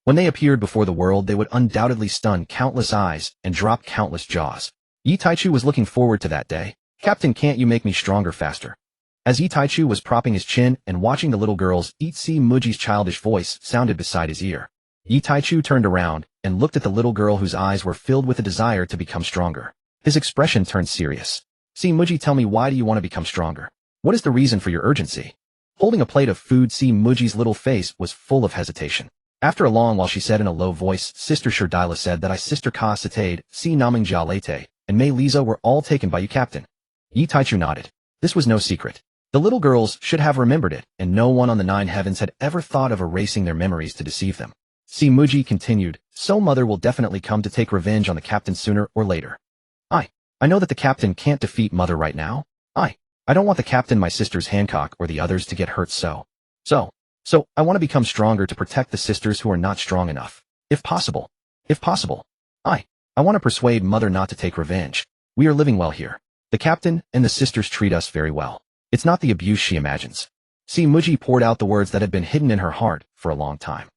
When they appeared before the world, they would undoubtedly stun countless eyes and drop countless jaws. Yi Taichu was looking forward to that day. Captain, can't you make me stronger faster? As Yi Taichu was propping his chin and watching the little girls eat, Si Muji's childish voice sounded beside his ear. Yi Taichu turned around and looked at the little girl, whose eyes were filled with a desire to become stronger. His expression turned serious. Si Muji, tell me, why do you want to become stronger? What is the reason for your urgency? Holding a plate of food, Si Muji's little face was full of hesitation. After a long while she said in a low voice, Sister Sherdila said that I Sister Ka Satade, Si Naming Ja Late, and Mei Liza were all taken by you, Captain. Yi Taichu nodded. This was no secret. The little girls should have remembered it, and no one on the 9 heavens had ever thought of erasing their memories to deceive them. Si Muji continued, so Mother will definitely come to take revenge on the Captain sooner or later. I know that the Captain can't defeat Mother right now. I don't want the Captain, my sisters Hancock, or the others to get hurt so I want to become stronger to protect the sisters who are not strong enough. If possible. I want to persuade Mother not to take revenge. We are living well here. The Captain and the sisters treat us very well. It's not the abuse she imagines. Si Muji poured out the words that had been hidden in her heart for a long time.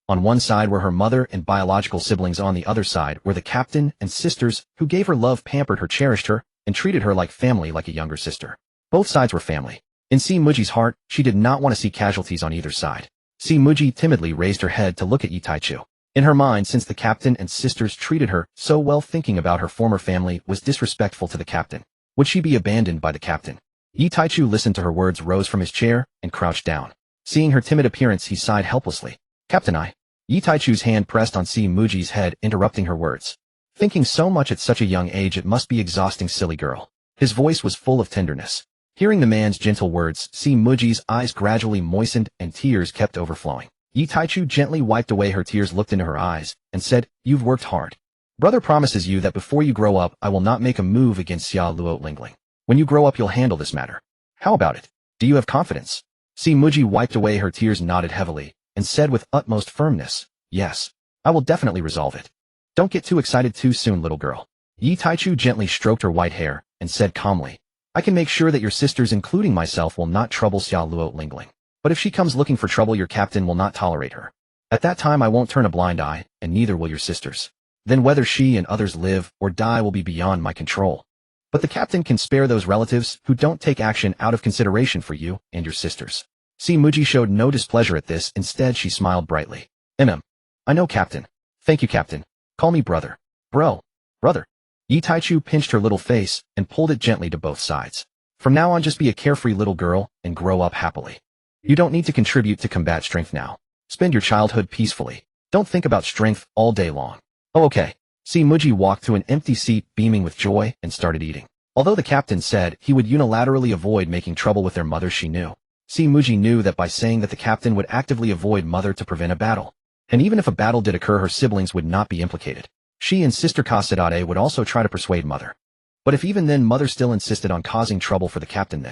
On one side were her mother and biological siblings, on the other side were the Captain and sisters who gave her love, pampered her, cherished her, and treated her like family, like a younger sister. Both sides were family. In Si Muji's heart, she did not want to see casualties on either side. Si Muji timidly raised her head to look at Yi Taichu. In her mind, since the Captain and sisters treated her so well, thinking about her former family was disrespectful to the Captain. Would she be abandoned by the Captain? Yi Taichu listened to her words, rose from his chair, and crouched down. Seeing her timid appearance, he sighed helplessly. Captain, Yi Taichu's hand pressed on Si Muji's head, interrupting her words. Thinking so much at such a young age, it must be exhausting, silly girl. His voice was full of tenderness. Hearing the man's gentle words, Si Muji's eyes gradually moistened and tears kept overflowing. Yi Taichu gently wiped away her tears, looked into her eyes, and said, You've worked hard. Brother promises you that before you grow up, I will not make a move against Xia Luo Lingling. When you grow up, you'll handle this matter. How about it? Do you have confidence? Si Muji wiped away her tears, nodded heavily, and said with utmost firmness, Yes, I will definitely resolve it. Don't get too excited too soon, little girl. Yi Taichu gently stroked her white hair and said calmly, I can make sure that your sisters, including myself, will not trouble Xia Luo Lingling. But if she comes looking for trouble, your Captain will not tolerate her. At that time, I won't turn a blind eye, and neither will your sisters. Then whether she and others live or die will be beyond my control. But the Captain can spare those relatives who don't take action out of consideration for you and your sisters. Si Muji showed no displeasure at this. Instead, she smiled brightly. I know, Captain. Thank you, Captain. Call me brother. Brother. Yi Taichu pinched her little face and pulled it gently to both sides. From now on, just be a carefree little girl and grow up happily. You don't need to contribute to combat strength now. Spend your childhood peacefully. Don't think about strength all day long. Oh, okay. Si Muji walked to an empty seat, beaming with joy, and started eating. Although the Captain said he would unilaterally avoid making trouble with their mother, she knew. Si Muji knew that by saying that the Captain would actively avoid Mother to prevent a battle. And even if a battle did occur, her siblings would not be implicated. She and Sister Kasadade would also try to persuade Mother. But if even then Mother still insisted on causing trouble for the Captain,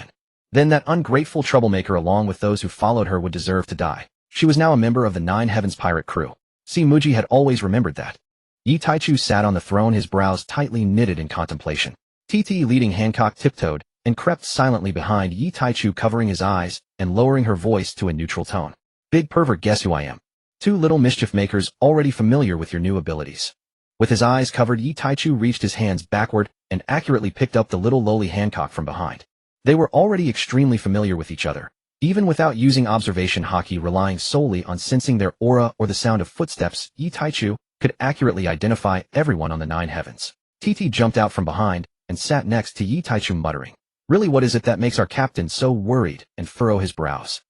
then that ungrateful troublemaker, along with those who followed her, would deserve to die. She was now a member of the 9 Heavens pirate crew. Si Muji had always remembered that. Yi Taichu sat on the throne, his brows tightly knitted in contemplation. TT leading Hancock tiptoed and crept silently behind Yi Taichu, covering his eyes and lowering her voice to a neutral tone. Big pervert, guess who I am? 2 little mischief makers already familiar with your new abilities. With his eyes covered, Yi Taichu reached his hands backward and accurately picked up the little lowly Hancock from behind. They were already extremely familiar with each other. Even without using observation haki, relying solely on sensing their aura or the sound of footsteps, Yi Taichu could accurately identify everyone on the 9 heavens. TT jumped out from behind and sat next to Yi Taichu, muttering, Really, what is it that makes our Captain so worried? And furrow his brows.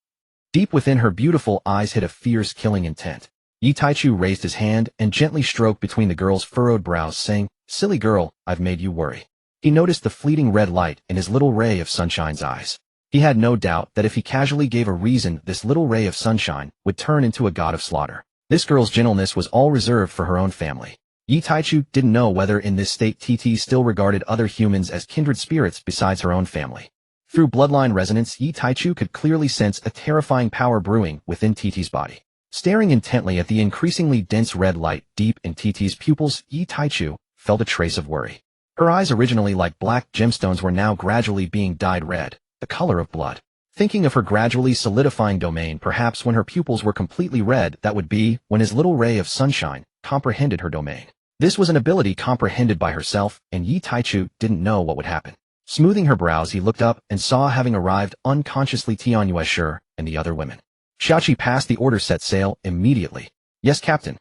Deep within her beautiful eyes hid a fierce, killing intent. Yi Taichu raised his hand and gently stroked between the girl's furrowed brows, saying, Silly girl, I've made you worry. He noticed the fleeting red light in his little ray of sunshine's eyes. He had no doubt that if he casually gave a reason, this little ray of sunshine would turn into a god of slaughter. This girl's gentleness was all reserved for her own family. Yi Taichu didn't know whether in this state TT still regarded other humans as kindred spirits besides her own family. Through bloodline resonance, Yi Taichu could clearly sense a terrifying power brewing within TT's body. Staring intently at the increasingly dense red light deep in TT's pupils, Yi Taichu felt a trace of worry. Her eyes, originally like black gemstones, were now gradually being dyed red, the color of blood. Thinking of her gradually solidifying domain, perhaps when her pupils were completely red, that would be when his little ray of sunshine comprehended her domain. This was an ability comprehended by herself, and Yi Taichu didn't know what would happen. Smoothing her brows, he looked up and saw, having arrived unconsciously, Tian Yueshur and the other women. Xiaoqi passed the order, set sail immediately. Yes, Captain.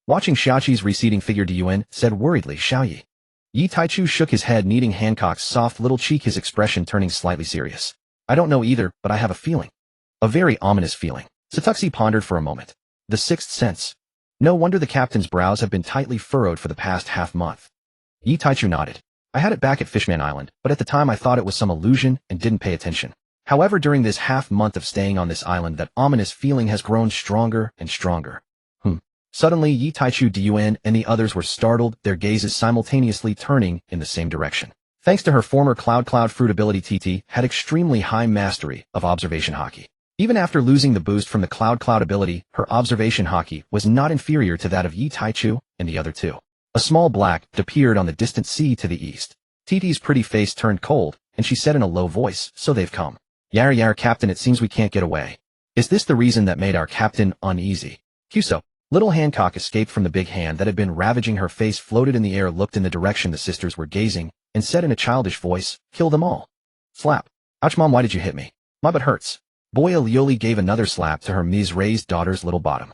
Watching Xiaoqi's receding figure, Yuan said worriedly, Xiaoyi. Yi Taichu shook his head, kneading Hancock's soft little cheek, his expression turning slightly serious. I don't know either, but I have a feeling. A very ominous feeling. Satuxi pondered for a moment. The sixth sense. No wonder the captain's brows have been tightly furrowed for the past half-month. Yi Taichu nodded. I had it back at Fishman Island, but at the time I thought it was some illusion and didn't pay attention. However, during this half-month of staying on this island, that ominous feeling has grown stronger and stronger. Suddenly, Yi Taichu, Diyuan, and the others were startled, their gazes simultaneously turning in the same direction. Thanks to her former Cloud fruit ability, TT had extremely high mastery of observation haki. Even after losing the boost from the Cloud ability, her observation haki was not inferior to that of Yi Taichu and the other two. A small black appeared on the distant sea to the east. TT's pretty face turned cold, and she said in a low voice, so they've come. Yar, Captain, it seems we can't get away. Is this the reason that made our captain uneasy? Cuso. Little Hancock escaped from the big hand that had been ravaging her face, floated in the air, looked in the direction the sisters were gazing, and said in a childish voice, kill them all. Slap. Ouch, Mom, why did you hit me? My butt hurts. Boya Lioli gave another slap to her mis-raised daughter's little bottom.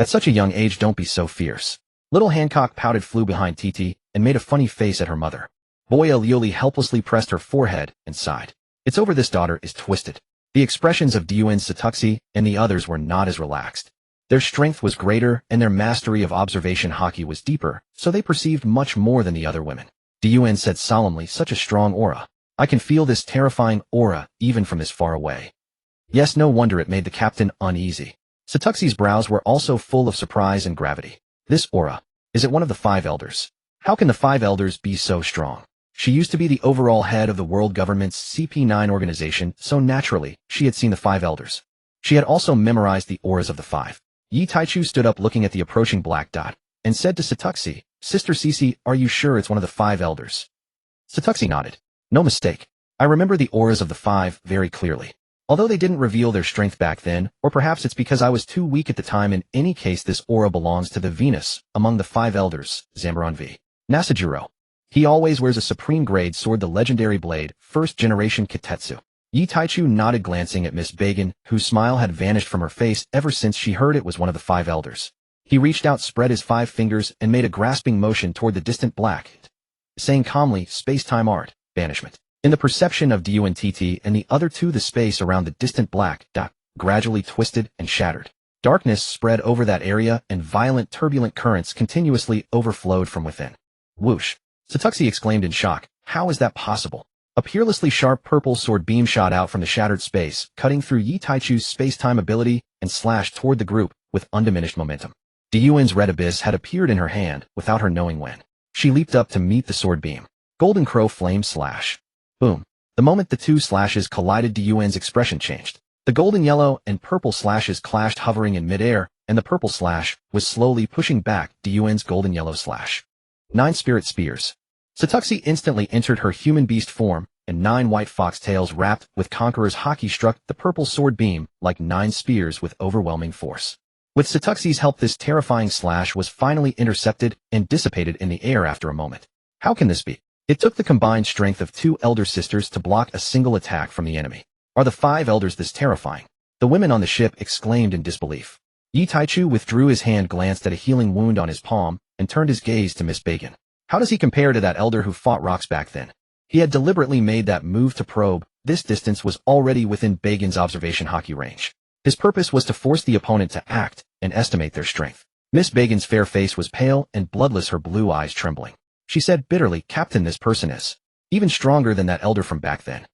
At such a young age, don't be so fierce. Little Hancock pouted, flew behind TT, and made a funny face at her mother. Boya Lioli helplessly pressed her forehead and sighed. It's over, this daughter is twisted. The expressions of Diyuan, Satuxi, and the others were not as relaxed. Their strength was greater, and their mastery of observation haki was deeper, so they perceived much more than the other women. Diyuan said solemnly, such a strong aura. I can feel this terrifying aura, even from this far away. Yes, no wonder it made the captain uneasy. Satuxi's brows were also full of surprise and gravity. This aura, is it one of the 5 elders? How can the 5 elders be so strong? She used to be the overall head of the world government's CP9 organization, so naturally, she had seen the 5 elders. She had also memorized the auras of the 5. Yi Taichu stood up looking at the approaching black dot, and said to Satuxi, Sister Cece, are you sure it's one of the 5 elders? Satuxi nodded. No mistake. I remember the auras of the 5 very clearly. Although they didn't reveal their strength back then, or perhaps it's because I was too weak at the time, in any case this aura belongs to the Venus, among the 5 elders, Zambaron V. Nasajiro. He always wears a supreme grade sword, the legendary blade, 1st generation Kitetsu. Yi Taichu nodded, glancing at Miss Bagan, whose smile had vanished from her face ever since she heard it was one of the 5 elders. He reached out, spread his 5 fingers, and made a grasping motion toward the distant black, saying calmly, space-time art, banishment. In the perception of Diu and TT and the other two, the space around the distant black dot gradually twisted and shattered. Darkness spread over that area, and violent turbulent currents continuously overflowed from within. Whoosh! Satuxi exclaimed in shock. How is that possible? A peerlessly sharp purple sword beam shot out from the shattered space, cutting through Yi Taichu's space-time ability, and slashed toward the group with undiminished momentum. Diyuan's red abyss had appeared in her hand, without her knowing when. She leaped up to meet the sword beam. Golden Crow flame slash. Boom. The moment the two slashes collided, Diyuan's expression changed. The golden yellow and purple slashes clashed, hovering in midair, and the purple slash was slowly pushing back Diyuan's golden yellow slash. 9 spirit spears. Satuxi instantly entered her human beast form, and 9 white foxtails wrapped with Conqueror's haki struck the purple sword beam like 9 spears with overwhelming force. With Satuxi's help, this terrifying slash was finally intercepted and dissipated in the air after a moment. How can this be? It took the combined strength of 2 elder sisters to block a single attack from the enemy. Are the 5 elders this terrifying? The women on the ship exclaimed in disbelief. Yi Taichu withdrew his hand, glanced at a healing wound on his palm, and turned his gaze to Miss Bagan. How does he compare to that elder who fought rocks back then? He had deliberately made that move to probe. This distance was already within Bagan's observation haki range. His purpose was to force the opponent to act and estimate their strength. Miss Bagan's fair face was pale and bloodless, her blue eyes trembling. She said bitterly, Captain, this person is even stronger than that elder from back then.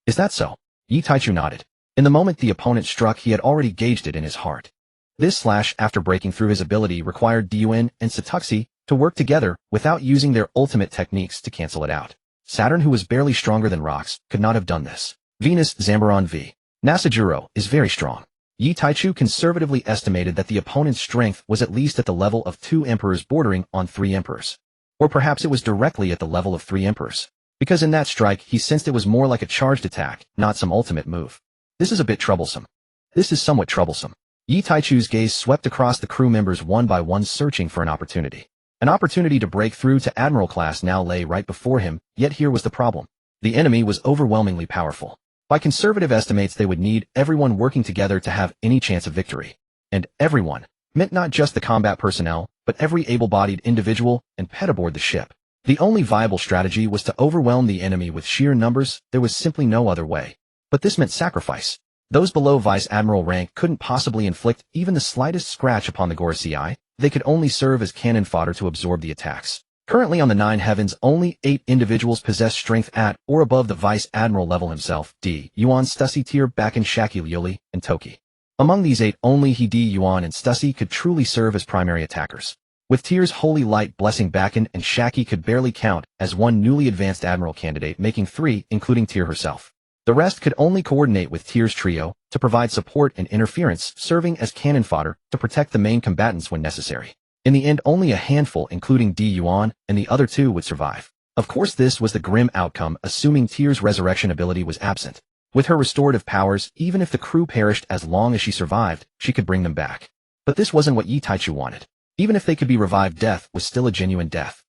Is that so? Yi Taichu nodded. In the moment the opponent struck, he had already gauged it in his heart. This slash, after breaking through his ability, required Diyuan and Satuxi to work together without using their ultimate techniques to cancel it out. Saturn, who was barely stronger than rocks, could not have done this. Venus, Zambaron V. Nasajiro, is very strong. Yi Taichu conservatively estimated that the opponent's strength was at least at the level of 2 emperors, bordering on 3 emperors. Or perhaps it was directly at the level of 3 emperors. Because in that strike, he sensed it was more like a charged attack, not some ultimate move. This is a bit troublesome. This is somewhat troublesome. Yi Taichu's gaze swept across the crew members one by one, searching for an opportunity. An opportunity to break through to Admiral class now lay right before him, yet here was the problem. The enemy was overwhelmingly powerful. By conservative estimates, they would need everyone working together to have any chance of victory. And everyone meant not just the combat personnel, but every able-bodied individual and pet aboard the ship. The only viable strategy was to overwhelm the enemy with sheer numbers. There was simply no other way. But this meant sacrifice. Those below Vice Admiral rank couldn't possibly inflict even the slightest scratch upon the Gorosei. They could only serve as cannon fodder to absorb the attacks. Currently on the 9 heavens, only 8 individuals possess strength at or above the Vice Admiral level himself, Gion, Stussy, Tyr, Bakken, Shaki, Liuli, and Toki. Among these 8, only he, Gion, and Stussy could truly serve as primary attackers. With Tyr's holy light blessing, Bakken and Shaki could barely count as one newly advanced Admiral candidate, making 3, including Tyr herself. The rest could only coordinate with Tyr's trio to provide support and interference, serving as cannon fodder to protect the main combatants when necessary. In the end, only a handful, including Gion, and the other 2 would survive. Of course, this was the grim outcome, assuming Tyr's resurrection ability was absent. With her restorative powers, even if the crew perished, as long as she survived, she could bring them back. But this wasn't what Yi Taichu wanted. Even if they could be revived, death was still a genuine death.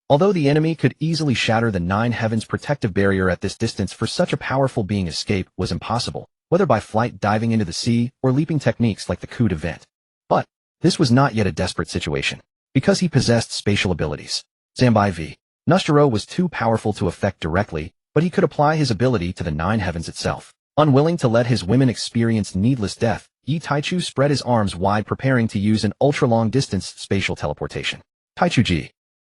Although the enemy could easily shatter the 9 heavens protective barrier at this distance, for such a powerful being, escape was impossible, whether by flight, diving into the sea, or leaping techniques like the coup de vent. But this was not yet a desperate situation, because he possessed spatial abilities. Zambai v. Nustero was too powerful to affect directly, but he could apply his ability to the 9 heavens itself. Unwilling to let his women experience needless death, Yi Taichu spread his arms wide, preparing to use an ultra-long-distance spatial teleportation. Taichu G.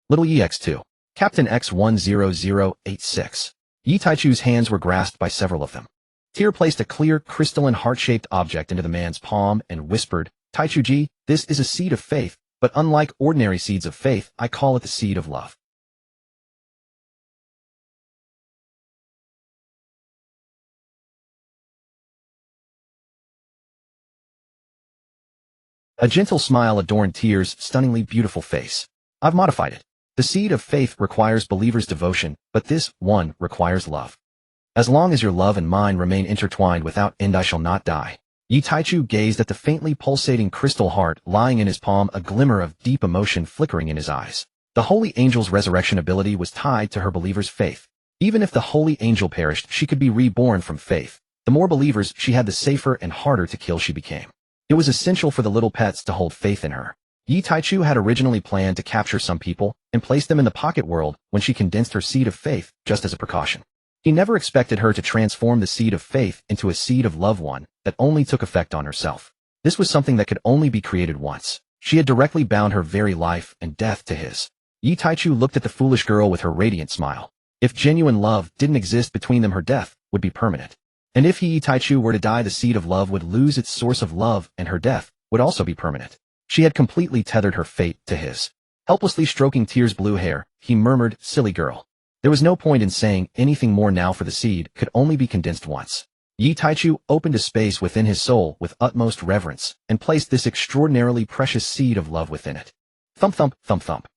Little EX2. Captain X10086. Yi Taichu's hands were grasped by several of them. Tyr placed a clear, crystalline heart-shaped object into the man's palm and whispered, Taichu Ji, this is a seed of faith, but unlike ordinary seeds of faith, I call it the seed of love. A gentle smile adorned Tyr's stunningly beautiful face. I've modified it. The seed of faith requires believers' devotion, but this one requires love. As long as your love and mine remain intertwined without end, I shall not die. Yi Taichu gazed at the faintly pulsating crystal heart lying in his palm, a glimmer of deep emotion flickering in his eyes. The holy angel's resurrection ability was tied to her believer's faith. Even if the holy angel perished, she could be reborn from faith. The more believers she had, the safer and harder to kill she became. It was essential for the little pets to hold faith in her. Yi Taichu had originally planned to capture some people and place them in the pocket world when she condensed her seed of faith, just as a precaution. He never expected her to transform the seed of faith into a seed of love, one that only took effect on herself. This was something that could only be created once. She had directly bound her very life and death to his. Yi Taichu looked at the foolish girl with her radiant smile. If genuine love didn't exist between them, her death would be permanent. And if Yi Taichu were to die, the seed of love would lose its source of love, and her death would also be permanent. She had completely tethered her fate to his. Helplessly stroking Tyr's blue hair, he murmured, silly girl. There was no point in saying anything more now, for the seed could only be condensed once. Yi Taichu opened a space within his soul with utmost reverence and placed this extraordinarily precious seed of love within it. Thump thump, thump thump.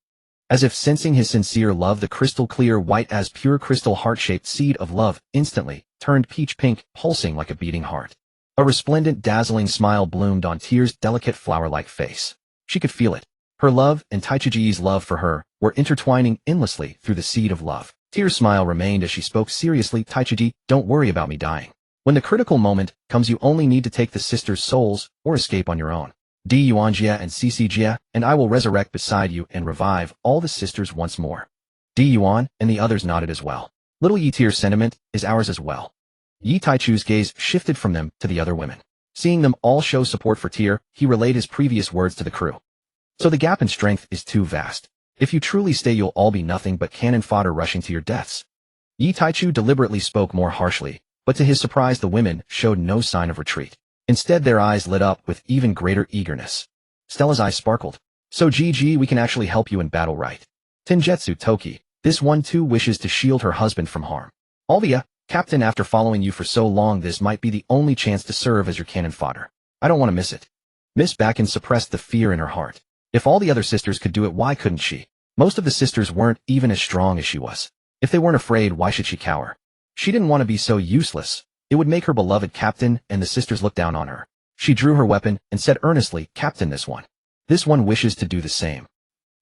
As if sensing his sincere love, the crystal clear, white as pure crystal heart-shaped seed of love instantly turned peach pink, pulsing like a beating heart. A resplendent, dazzling smile bloomed on Tyr's delicate flower-like face. She could feel it. Her love and Taichuji's love for her were intertwining endlessly through the seed of love. Tyr's smile remained as she spoke seriously, Taichuji, don't worry about me dying. When the critical moment comes, you only need to take the sisters' souls or escape on your own. Di Yuanjia and Ccijia, and I will resurrect beside you and revive all the sisters once more. Di Yuan and the others nodded as well. Little Yi Tyr's sentiment is ours as well. Yi Taichu's gaze shifted from them to the other women. Seeing them all show support for Tyr, he relayed his previous words to the crew. So the gap in strength is too vast. If you truly stay, you'll all be nothing but cannon fodder rushing to your deaths. Yi Taichu deliberately spoke more harshly, but to his surprise the women showed no sign of retreat. Instead, their eyes lit up with even greater eagerness. Stella's eyes sparkled. So GG, we can actually help you in battle, right? Tenjetsu Toki, this one too wishes to shield her husband from harm. Alvia, Captain, after following you for so long, this might be the only chance to serve as your cannon fodder. I don't want to miss it. Miss Bakken suppressed the fear in her heart. If all the other sisters could do it, why couldn't she? Most of the sisters weren't even as strong as she was. If they weren't afraid, why should she cower? She didn't want to be so useless. It would make her beloved captain and the sisters look down on her. She drew her weapon and said earnestly, Captain, this one wishes to do the same.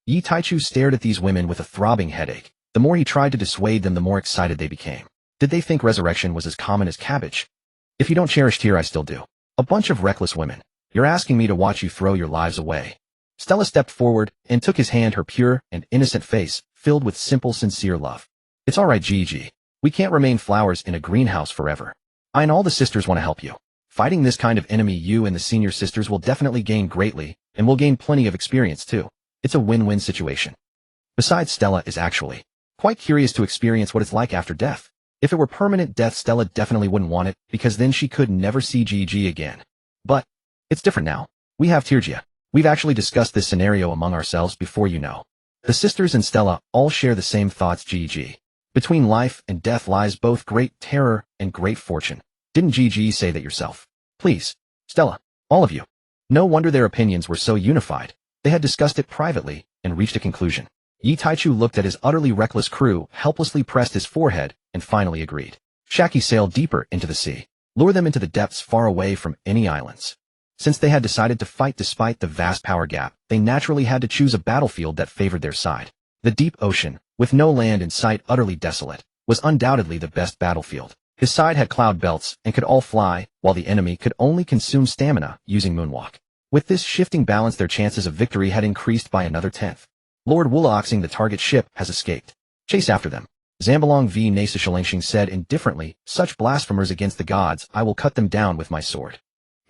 Yi Taichu stared at these women with a throbbing headache. The more he tried to dissuade them, the more excited they became. Did they think resurrection was as common as cabbage? If you don't cherish Tyr, I still do. A bunch of reckless women. You're asking me to watch you throw your lives away. Stella stepped forward and took his hand, her pure and innocent face filled with simple, sincere love. It's all right, Gigi. We can't remain flowers in a greenhouse forever. I and all the sisters want to help you. Fighting this kind of enemy, you and the senior sisters will definitely gain greatly, and will gain plenty of experience too. It's a win-win situation. Besides, Stella is actually quite curious to experience what it's like after death. If it were permanent death, Stella definitely wouldn't want it, because then she could never see Gigi again. But it's different now. We have Tirgia. We've actually discussed this scenario among ourselves before, you know. The sisters and Stella all share the same thoughts. Gigi. Between life and death lies both great terror and great fortune. Didn't Gigi say that yourself? Please, Stella, all of you. No wonder their opinions were so unified. They had discussed it privately and reached a conclusion. Yi Taichu looked at his utterly reckless crew, helplessly pressed his forehead, and finally agreed. Shaki sailed deeper into the sea, lure them into the depths far away from any islands. Since they had decided to fight despite the vast power gap, they naturally had to choose a battlefield that favored their side. The deep ocean, with no land in sight, utterly desolate, was undoubtedly the best battlefield. His side had cloud belts and could all fly, while the enemy could only consume stamina using moonwalk. With this shifting balance, their chances of victory had increased by another tenth. Lord Wulaoxing, the target ship, has escaped. Chase after them. Zambalong v. Nasashalangshing said indifferently, such blasphemers against the gods, I will cut them down with my sword.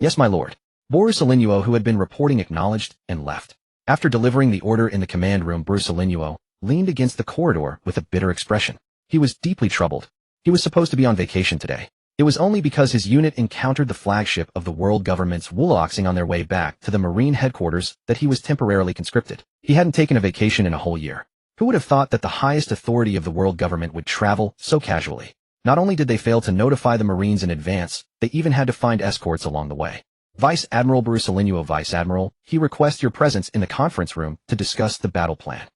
Yes, my lord. Borusalinuo, who had been reporting, acknowledged and left. After delivering the order in the command room, Borusalinuo leaned against the corridor with a bitter expression. He was deeply troubled. He was supposed to be on vacation today. It was only because his unit encountered the flagship of the world government's Wulaoxing on their way back to the Marine headquarters that he was temporarily conscripted. He hadn't taken a vacation in a whole year. Who would have thought that the highest authority of the world government would travel so casually? Not only did they fail to notify the Marines in advance, they even had to find escorts along the way. Vice Admiral Borusalinuo, Vice Admiral, he requests your presence in the conference room to discuss the battle plan.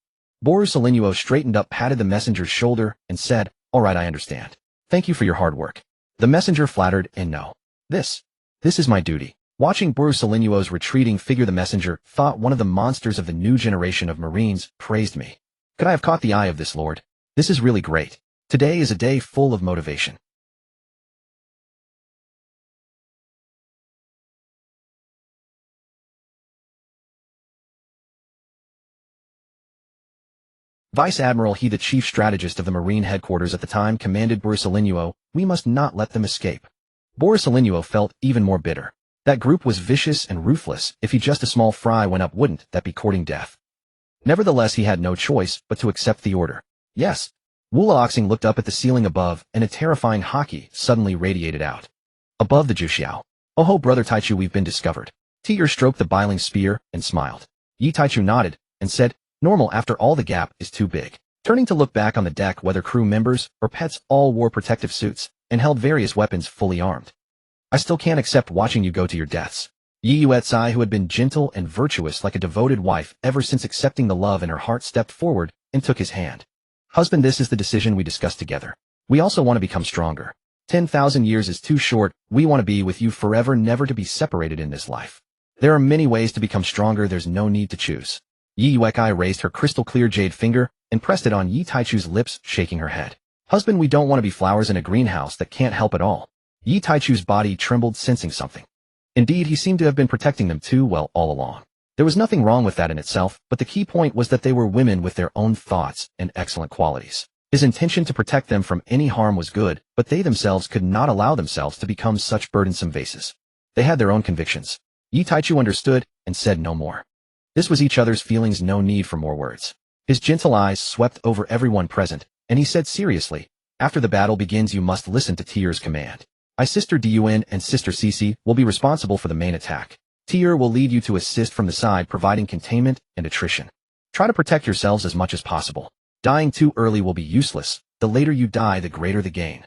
Borusalinuo straightened up, patted the messenger's shoulder, and said, all right, I understand. Thank you for your hard work. The messenger flattered, and no. This is my duty. Watching Borusalinuo's retreating figure, the messenger thought one of the monsters of the new generation of Marines praised me. Could I have caught the eye of this lord? This is really great. Today is a day full of motivation. Vice Admiral, he the chief strategist of the Marine headquarters at the time, commanded Borusalinuo, we must not let them escape. Borusalinuo felt even more bitter. That group was vicious and ruthless. If he just a small fry went up, wouldn't that be courting death? Nevertheless, he had no choice but to accept the order. Yes. Wulaoxing looked up at the ceiling above, and a terrifying haki suddenly radiated out. Above the Juxiao. Oh ho, brother Taichu, we've been discovered. Tier stroked the biling spear and smiled. Yi Taichu nodded and said, normal, after all, the gap is too big. Turning to look back on the deck, whether crew members or pets all wore protective suits and held various weapons fully armed. I still can't accept watching you go to your deaths. Yi Yuetsai, who had been gentle and virtuous like a devoted wife ever since accepting the love in her heart, stepped forward and took his hand. Husband, this is the decision we discussed together. We also want to become stronger. 10,000 years is too short. We want to be with you forever, never to be separated in this life. There are many ways to become stronger. There's no need to choose. Yi Yuekai raised her crystal-clear jade finger and pressed it on Yi Taichu's lips, shaking her head. Husband, we don't want to be flowers in a greenhouse that can't help at all. Yi Taichu's body trembled, sensing something. Indeed, he seemed to have been protecting them too well all along. There was nothing wrong with that in itself, but the key point was that they were women with their own thoughts and excellent qualities. His intention to protect them from any harm was good, but they themselves could not allow themselves to become such burdensome vases. They had their own convictions. Yi Taichu understood and said no more. This was each other's feelings, no need for more words. His gentle eyes swept over everyone present, and he said seriously, after the battle begins, you must listen to Tier's command. I, Sister Dun, and Sister Cici will be responsible for the main attack. Tier will lead you to assist from the side, providing containment and attrition. Try to protect yourselves as much as possible. Dying too early will be useless. The later you die, the greater the gain.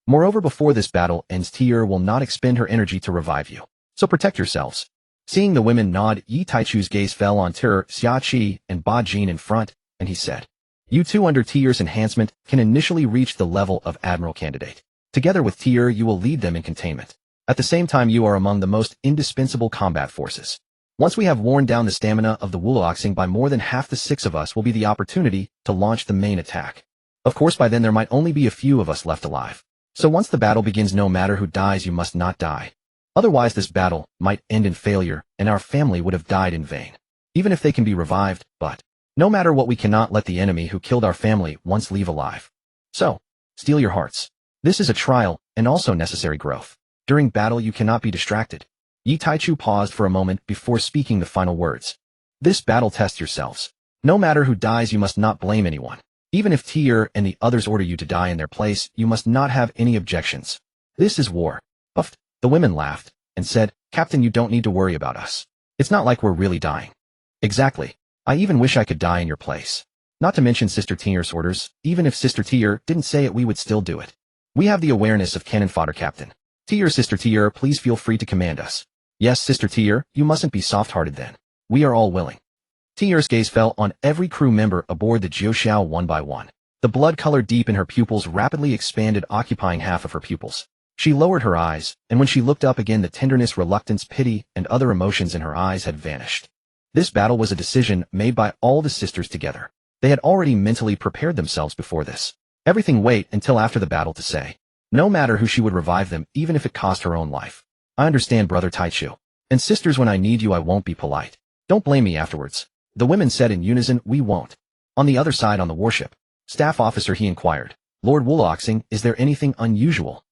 Moreover, before this battle ends, Tier will not expend her energy to revive you. So protect yourselves. Seeing the women nod, Yi Taichu's gaze fell on Tier, Xiaqi, and Ba Jin in front, and he said, you two under Tier's enhancement can initially reach the level of Admiral candidate. Together with Tier, you will lead them in containment. At the same time, you are among the most indispensable combat forces. Once we have worn down the stamina of the Wulaoxing by more than half, the six of us will be the opportunity to launch the main attack. Of course, by then there might only be a few of us left alive. So once the battle begins, no matter who dies, you must not die. Otherwise, this battle might end in failure, and our family would have died in vain. Even if they can be revived, but no matter what, we cannot let the enemy who killed our family once leave alive. So, steel your hearts. This is a trial, and also necessary growth. During battle you cannot be distracted. Yi Taichu paused for a moment before speaking the final words. This battle tests yourselves. No matter who dies, you must not blame anyone. Even if Tier and the others order you to die in their place, you must not have any objections. This is war. Puffed. The women laughed and said, Captain, you don't need to worry about us. It's not like we're really dying. Exactly. I even wish I could die in your place. Not to mention Sister Tier's orders. Even if Sister Tier didn't say it, we would still do it. We have the awareness of cannon fodder, Captain. Tier, Sister Tier, please feel free to command us. Yes, Sister Tier, you mustn't be soft-hearted then. We are all willing. Tier's gaze fell on every crew member aboard the Jiuxiao one by one. The blood color deep in her pupils rapidly expanded, occupying half of her pupils. She lowered her eyes, and when she looked up again, the tenderness, reluctance, pity, and other emotions in her eyes had vanished. This battle was a decision made by all the sisters together. They had already mentally prepared themselves before this. Everything wait until after the battle to say. No matter who, she would revive them, even if it cost her own life. I understand, Brother Taichu. And sisters, when I need you, I won't be polite. Don't blame me afterwards. The women said in unison, we won't. On the other side, on the warship staff officer, he inquired, Lord Wuloxing, is there anything unusual?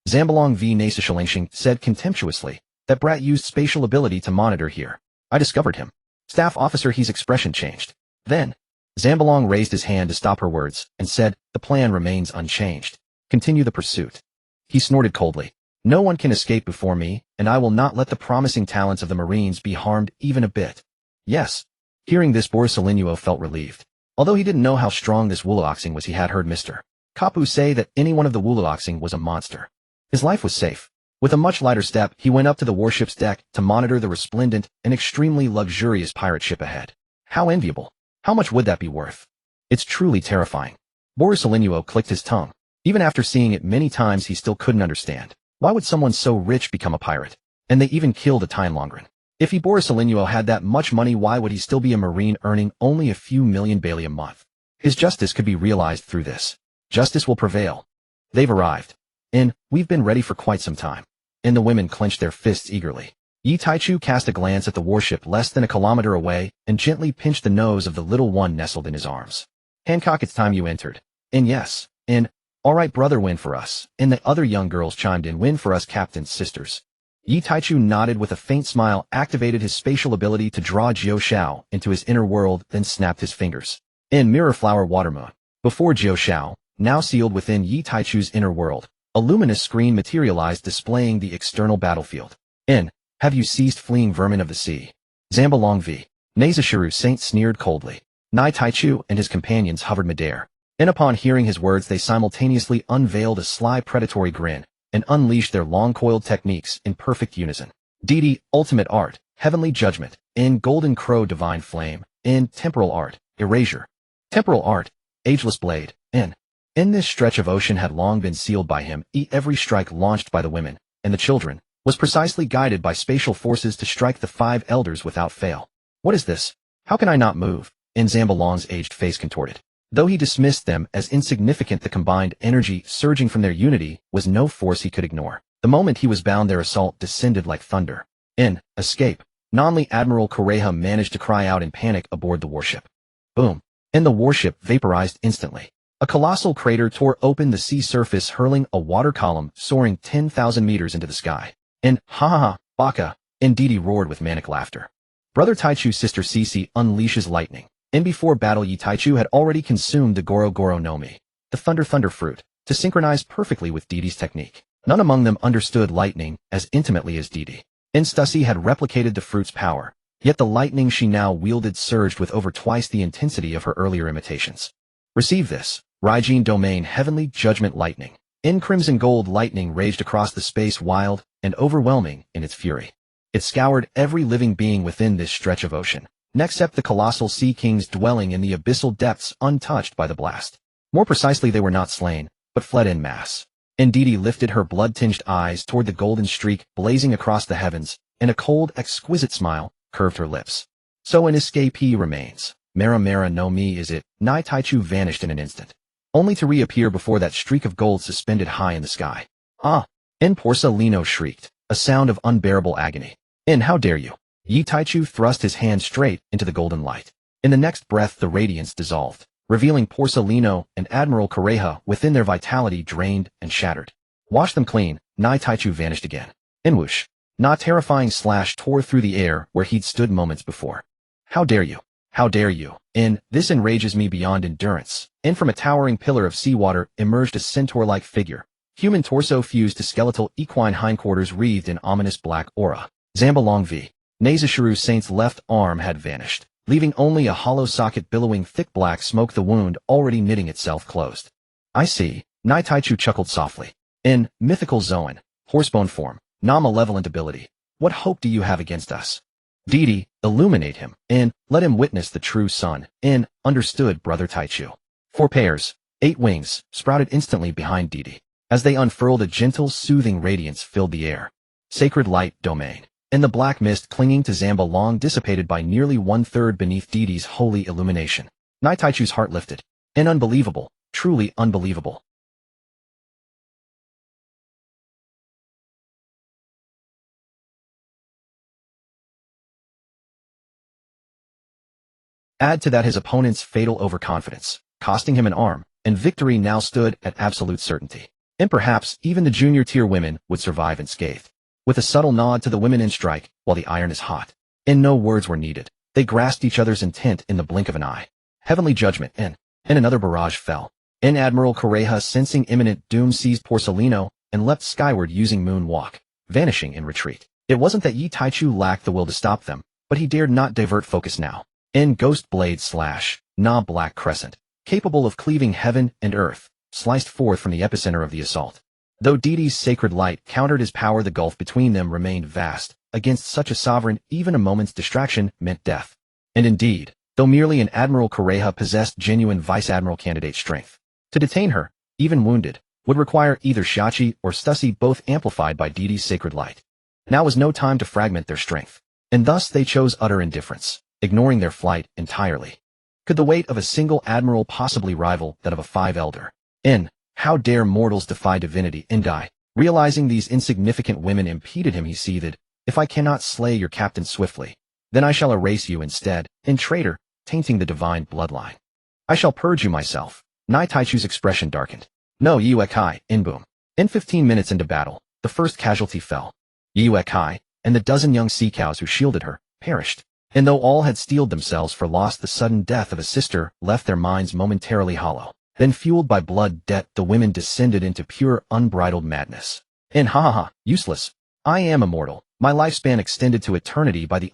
Zambalong v. Nasishalingshing said contemptuously, that brat used spatial ability to monitor here. I discovered him. Staff officer, his expression changed. Then, Zambalong raised his hand to stop her words and said, the plan remains unchanged. Continue the pursuit. He snorted coldly. No one can escape before me, and I will not let the promising talents of the Marines be harmed even a bit. Yes. Hearing this, Borsalino felt relieved. Although he didn't know how strong this Wuloxing was, he had heard Mr. Kapu say that any one of the Wuloxing was a monster. His life was safe. With a much lighter step, he went up to the warship's deck to monitor the resplendent and extremely luxurious pirate ship ahead. How enviable. How much would that be worth? It's truly terrifying. Borsalino clicked his tongue. Even after seeing it many times, he still couldn't understand. Why would someone so rich become a pirate? And they even killed a Tianlongren. If Borsalino had that much money, why would he still be a marine earning only a few million bailey a month? His justice could be realized through this. Justice will prevail. They've arrived. And we've been ready for quite some time. And the women clenched their fists eagerly. Yi Taichu cast a glance at the warship less than a kilometer away and gently pinched the nose of the little one nestled in his arms. Hancock, it's time you entered. And yes. And, all right, brother, win for us. And the other young girls chimed in, win for us, Captain's sisters. Yi Taichu nodded with a faint smile, activated his spatial ability to draw Jiu Shao into his inner world, then snapped his fingers. In Mirror Flower Watermoon. Before Jiu Shao, now sealed within Yi Taichu's inner world, a luminous screen materialized displaying the external battlefield. In, have you ceased fleeing, vermin of the sea? Zambalong v. Nazashiru Saint sneered coldly. Nai Taichu and his companions hovered midair. And upon hearing his words, they simultaneously unveiled a sly predatory grin and unleashed their long-coiled techniques in perfect unison. Didi, Ultimate Art, Heavenly Judgment, in Golden Crow, Divine Flame, in Temporal Art, Erasure. Temporal Art, Ageless Blade, in this stretch of ocean had long been sealed by him. Every strike launched by the women and the children was precisely guided by spatial forces to strike the 5 elders without fail. What is this? How can I not move? And Zambalong's aged face contorted. Though he dismissed them as insignificant, the combined energy surging from their unity was no force he could ignore. The moment he was bound, their assault descended like thunder. In escape, Nonly Admiral Correja managed to cry out in panic aboard the warship. Boom. And the warship vaporized instantly. A colossal crater tore open the sea surface, hurling a water column soaring 10,000 meters into the sky. And ha ha ha, baka, and Didi roared with manic laughter. Brother Taichu's sister Cici unleashes lightning. And before battle, Yi Taichu had already consumed the Goro Goro no Mi, the Thunder fruit, to synchronize perfectly with Didi's technique. None among them understood lightning as intimately as Didi. And Stussy had replicated the fruit's power, yet the lightning she now wielded surged with over twice the intensity of her earlier imitations. Receive this, Raijin Domain Heavenly Judgment Lightning. In crimson gold, lightning raged across the space, wild and overwhelming in its fury. It scoured every living being within this stretch of ocean, except the colossal sea kings dwelling in the abyssal depths, untouched by the blast. More precisely, they were not slain, but fled en masse. And Didi lifted her blood-tinged eyes toward the golden streak blazing across the heavens, and a cold, exquisite smile curved her lips. So an escapee remains. Mara Mara no Mi is it? Nai Taichu vanished in an instant, only to reappear before that streak of gold suspended high in the sky. Ah! And Porcelino shrieked, a sound of unbearable agony. And how dare you? Yi Taichu thrust his hand straight into the golden light. In the next breath, the radiance dissolved, revealing Porcelino and Admiral Correja within, their vitality drained and shattered. Wash them clean, Nai Taichu vanished again. In whoosh. Na terrifying slash tore through the air where he'd stood moments before. How dare you? How dare you? This enrages me beyond endurance. From a towering pillar of seawater emerged a centaur-like figure. Human torso fused to skeletal equine hindquarters wreathed in ominous black aura. Zambalong V. Nazashiru Saint's left arm had vanished, leaving only a hollow socket billowing thick black smoke, the wound already knitting itself closed. I see. Nai Taichu chuckled softly. In mythical Zoan, horsebone form, non-malevolent ability, what hope do you have against us? Deity, illuminate him, let him witness the true sun, understood, brother Taichu. 4 pairs, 8 wings, sprouted instantly behind Deity. As they unfurled, a gentle, soothing radiance filled the air. Sacred light domain. The black mist clinging to Zambalong dissipated by nearly 1/3 beneath Deity's holy illumination. Nai Taichu's heart lifted. Unbelievable, truly unbelievable. Add to that his opponent's fatal overconfidence, costing him an arm, and victory now stood at absolute certainty. Perhaps even the junior-tier women would survive unscathed. With a subtle nod to the women in strike, while the iron is hot. No words were needed. They grasped each other's intent in the blink of an eye. Heavenly judgment, and another barrage fell. Admiral Correja, sensing imminent doom, seized Porcelino and leapt skyward using moonwalk, vanishing in retreat. It wasn't that Yi Taichu lacked the will to stop them, but he dared not divert focus now. Ghost blade slash, Na black crescent, capable of cleaving heaven and earth, sliced forth from the epicenter of the assault. Though Deity's sacred light countered his power, the gulf between them remained vast. Against such a sovereign, even a moment's distraction meant death. And indeed, though merely an Admiral Correja possessed genuine Vice Admiral candidate strength. To detain her, even wounded, would require either Shachi or Stussy, both amplified by Deity's sacred light. Now was no time to fragment their strength. And thus they chose utter indifference, ignoring their flight entirely. Could the weight of a single Admiral possibly rival that of a 5 elder? How dare mortals defy divinity? Die. Realizing these insignificant women impeded him, he seethed. If I cannot slay your captain swiftly, then I shall erase you instead, traitor, tainting the divine bloodline. I shall purge you myself. Nai Taichu's expression darkened. No, Yuekai, boom. 15 minutes into battle, the first casualty fell. Yuekai, and the dozen young sea cows who shielded her, perished. And though all had steeled themselves for loss, the sudden death of a sister left their minds momentarily hollow. Then, fueled by blood debt, the women descended into pure, unbridled madness. Useless. I am immortal. My lifespan extended to eternity by the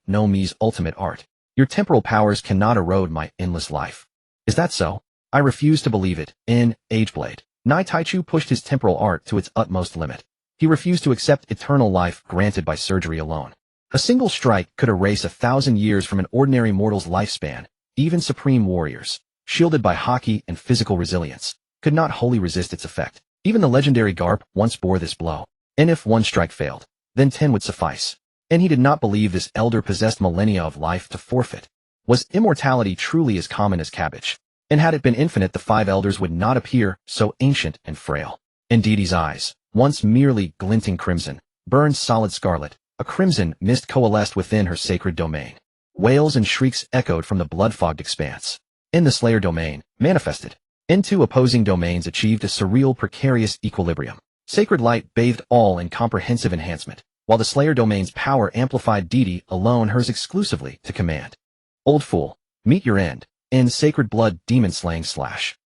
no me's ultimate art. Your temporal powers cannot erode my endless life. Is that so? I refuse to believe it. Ageblade. Nai Taichu pushed his temporal art to its utmost limit. He refused to accept eternal life granted by surgery alone. A single strike could erase 1,000 years from an ordinary mortal's lifespan. Even supreme warriors, shielded by haki and physical resilience, could not wholly resist its effect. Even the legendary Garp once bore this blow. And if one strike failed, then 10 would suffice. And he did not believe this elder possessed millennia of life to forfeit. Was immortality truly as common as cabbage? And had it been infinite, the 5 elders would not appear so ancient and frail. And Deity's eyes, once merely glinting crimson, burned solid scarlet. A crimson mist coalesced within her sacred domain. Wails and shrieks echoed from the blood-fogged expanse. In the Slayer domain, manifested. Two opposing domains achieved a surreal, precarious equilibrium. Sacred light bathed all in comprehensive enhancement, while the Slayer domain's power amplified Deity alone, hers exclusively to command. Old fool, meet your end. Sacred blood demon slaying slash.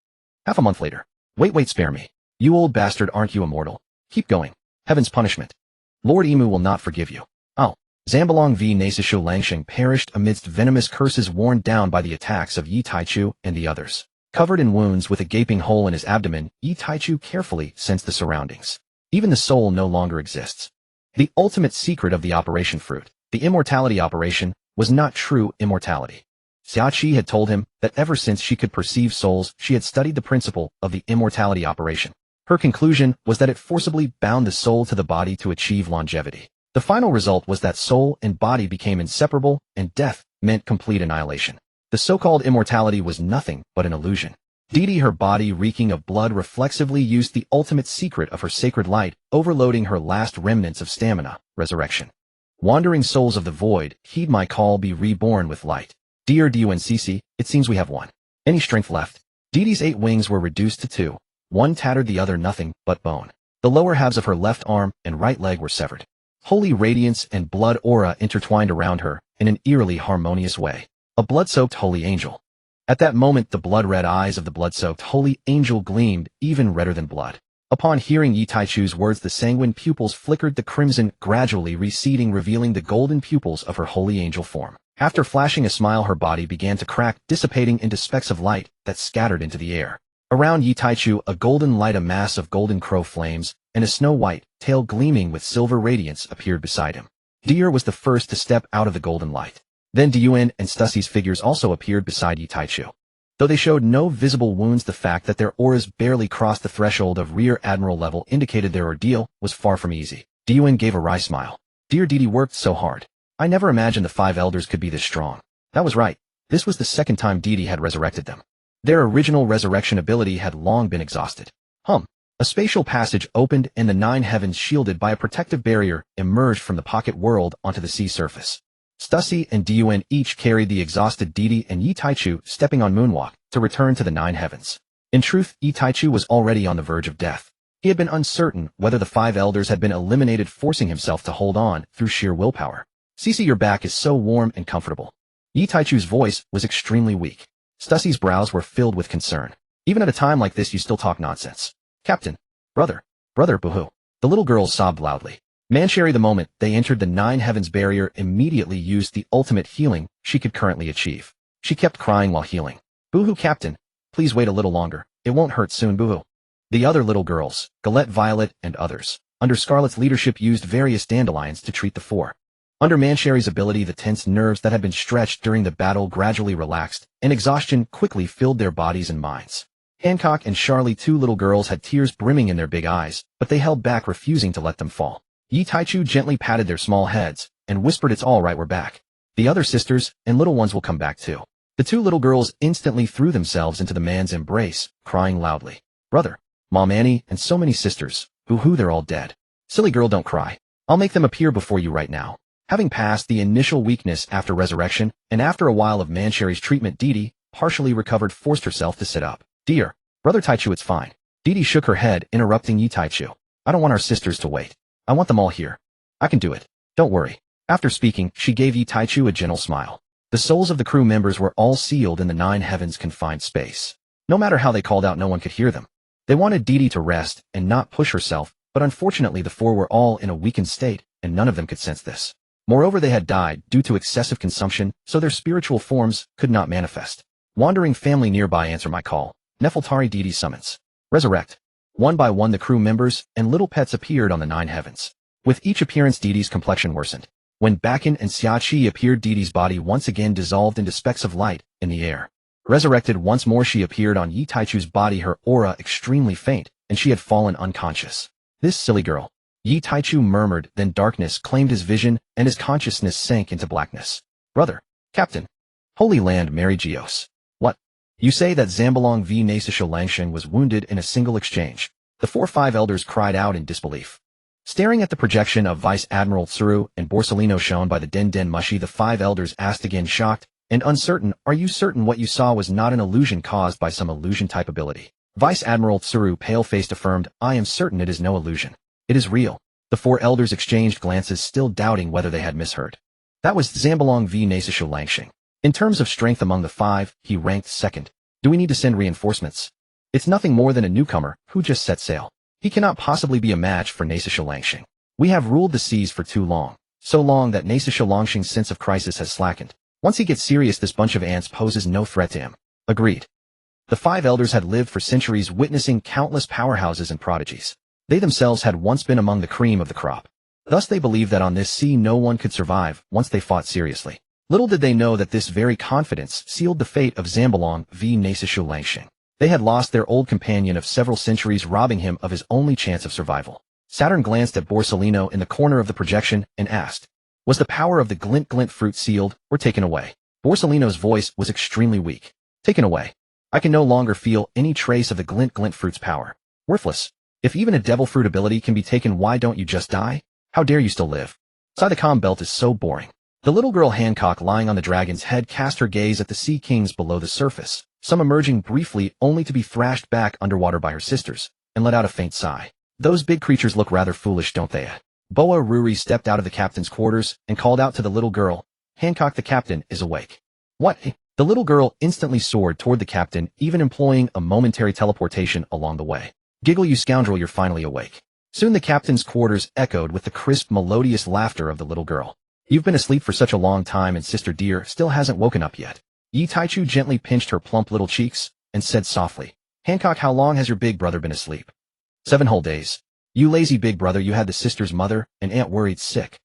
Half a month later. Wait, spare me. You old bastard, aren't you immortal? Keep going. Heaven's punishment. Lord Emu will not forgive you. Oh. Zambalong v. Nasishu Langsheng perished amidst venomous curses worn down by the attacks of Yi Taichu and the others. Covered in wounds with a gaping hole in his abdomen, Yi Taichu carefully sensed the surroundings. Even the soul no longer exists. The ultimate secret of the Operation Fruit, the immortality operation, was not true immortality. Xiachi had told him that ever since she could perceive souls, she had studied the principle of the immortality operation. Her conclusion was that it forcibly bound the soul to the body to achieve longevity. The final result was that soul and body became inseparable, and death meant complete annihilation. The so-called immortality was nothing but an illusion. Deity, her body reeking of blood, reflexively used the ultimate secret of her sacred light, overloading her last remnants of stamina, resurrection. Wandering souls of the void, heed my call, be reborn with light. Dear DUNCC, it seems we have one. Any strength left? Deity's 8 wings were reduced to 2. One tattered, the other nothing but bone. The lower halves of her left arm and right leg were severed. Holy radiance and blood aura intertwined around her in an eerily harmonious way. A blood-soaked holy angel. At that moment, the blood-red eyes of the blood-soaked holy angel gleamed even redder than blood. Upon hearing Yi Taichu's words, the sanguine pupils flickered the crimson, gradually receding, revealing the golden pupils of her holy angel form. After flashing a smile, her body began to crack, dissipating into specks of light that scattered into the air. Around Yi Taichu, a golden light, a mass of golden crow flames, and a snow-white tail gleaming with silver radiance appeared beside him. Deer was the first to step out of the golden light. Then Gion and Stussie's figures also appeared beside Yi Taichu. Though they showed no visible wounds, the fact that their auras barely crossed the threshold of Rear Admiral level indicated their ordeal was far from easy. Gion gave a wry smile. Dear Didi worked so hard. I never imagined the 5 elders could be this strong. That was right. This was the second time Didi had resurrected them. Their original resurrection ability had long been exhausted. A spatial passage opened and the 9 heavens, shielded by a protective barrier, emerged from the pocket world onto the sea surface. Stussie and Gion each carried the exhausted Didi and Yi Taichu, stepping on moonwalk to return to the 9 heavens. In truth, Yi Taichu was already on the verge of death. He had been uncertain whether the 5 elders had been eliminated, forcing himself to hold on through sheer willpower. Cece, your back is so warm and comfortable. Yi Taichu's voice was extremely weak. Stussie's brows were filled with concern. Even at a time like this, you still talk nonsense. Captain. Brother, boo-hoo. The little girls sobbed loudly. Mancherry, the moment they entered the 9 heavens barrier, immediately used the ultimate healing she could currently achieve. She kept crying while healing. Boo-hoo, Captain. Please wait a little longer. It won't hurt soon, boo-hoo. The other little girls, Galette, Violet, and others, under Scarlet's leadership, used various dandelions to treat the 4. Under Mancherry's ability, the tense nerves that had been stretched during the battle gradually relaxed, and exhaustion quickly filled their bodies and minds. Hancock and Charlie, 2 little girls, had tears brimming in their big eyes, but they held back, refusing to let them fall. Yi Taichu gently patted their small heads and whispered, "It's all right, we're back. The other sisters and little ones will come back too." The 2 little girls instantly threw themselves into the man's embrace, crying loudly. "Brother, Mom, Annie, and so many sisters. Boo-hoo, they're all dead. Silly girl, don't cry. I'll make them appear before you right now." Having passed the initial weakness after resurrection, and after a while of Mancherry's treatment, Didi, partially recovered, forced herself to sit up. "Dear Brother Taichu, it's fine." Didi shook her head, interrupting Yi Taichu. "I don't want our sisters to wait. I want them all here. I can do it. Don't worry." After speaking, she gave Yi Taichu a gentle smile. The souls of the crew members were all sealed in the 9 heavens confined space. No matter how they called out, no one could hear them. They wanted Didi to rest and not push herself, but unfortunately the 4 were all in a weakened state, and none of them could sense this. Moreover, they had died due to excessive consumption, so their spiritual forms could not manifest. Wandering family nearby, answer my call. Nefeltari, Didi summons. Resurrect. One by one, the crew members and little pets appeared on the 9 heavens. With each appearance, Didi's complexion worsened. When Bakken and Xiachi appeared, Didi's body once again dissolved into specks of light in the air. Resurrected once more, she appeared on Yi Taichu's body, her aura extremely faint, and she had fallen unconscious. "This silly girl," Yi Taichu murmured, then darkness claimed his vision, and his consciousness sank into blackness. "Brother, Captain. Holy Land, Mary Gios. What? You say that Zambalong v. Naisisha Langsheng was wounded in a single exchange?" The 5 elders cried out in disbelief. Staring at the projection of Vice Admiral Tsuru and Borsellino shown by the Den Den Mushi, the 5 elders asked again, shocked and uncertain, "Are you certain what you saw was not an illusion caused by some illusion-type ability?" Vice Admiral Tsuru, pale-faced, affirmed, "I am certain it is no illusion. It is real." The 4 elders exchanged glances, still doubting whether they had misheard. That was Zambalong v. Naisisha Langsheng. In terms of strength among the 5, he ranked second. Do we need to send reinforcements? It's nothing more than a newcomer who just set sail. He cannot possibly be a match for Naisisha Langsheng. We have ruled the seas for too long. So long that Naisisha Langsheng's sense of crisis has slackened. Once he gets serious, this bunch of ants poses no threat to him. Agreed. The 5 elders had lived for centuries, witnessing countless powerhouses and prodigies. They themselves had once been among the cream of the crop. Thus they believed that on this sea no one could survive once they fought seriously. Little did they know that this very confidence sealed the fate of Zambalong v. Naisisha Langsheng. They had lost their old companion of several centuries, robbing him of his only chance of survival. Saturn glanced at Borsellino in the corner of the projection and asked, "Was the power of the glint fruit sealed or taken away?" Borsellino's voice was extremely weak. "Taken away. I can no longer feel any trace of the glint fruit's power. Worthless. If even a devil fruit ability can be taken, why don't you just die? How dare you still live? Sidecom belt is so boring." The little girl Hancock, lying on the dragon's head, cast her gaze at the sea kings below the surface, some emerging briefly only to be thrashed back underwater by her sisters, and let out a faint sigh. Those big creatures look rather foolish, don't they? Boa Ruri stepped out of the captain's quarters and called out to the little girl, "Hancock, the captain is awake." "What?" The little girl instantly soared toward the captain, even employing a momentary teleportation along the way. "Giggle, you scoundrel, you're finally awake." Soon the captain's quarters echoed with the crisp, melodious laughter of the little girl. "You've been asleep for such a long time and Sister Deer still hasn't woken up yet." Yi Taichu gently pinched her plump little cheeks and said softly, "Hancock, how long has your big brother been asleep?" 7 whole days. "You lazy big brother, you had the sister's mother and aunt worried sick."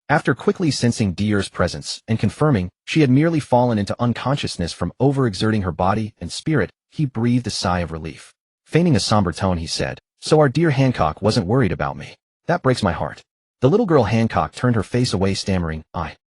After quickly sensing Deer's presence and confirming she had merely fallen into unconsciousness from overexerting her body and spirit, he breathed a sigh of relief. Feigning a somber tone, he said, "So our dear Hancock wasn't worried about me. That breaks my heart." The little girl Hancock turned her face away, stammering,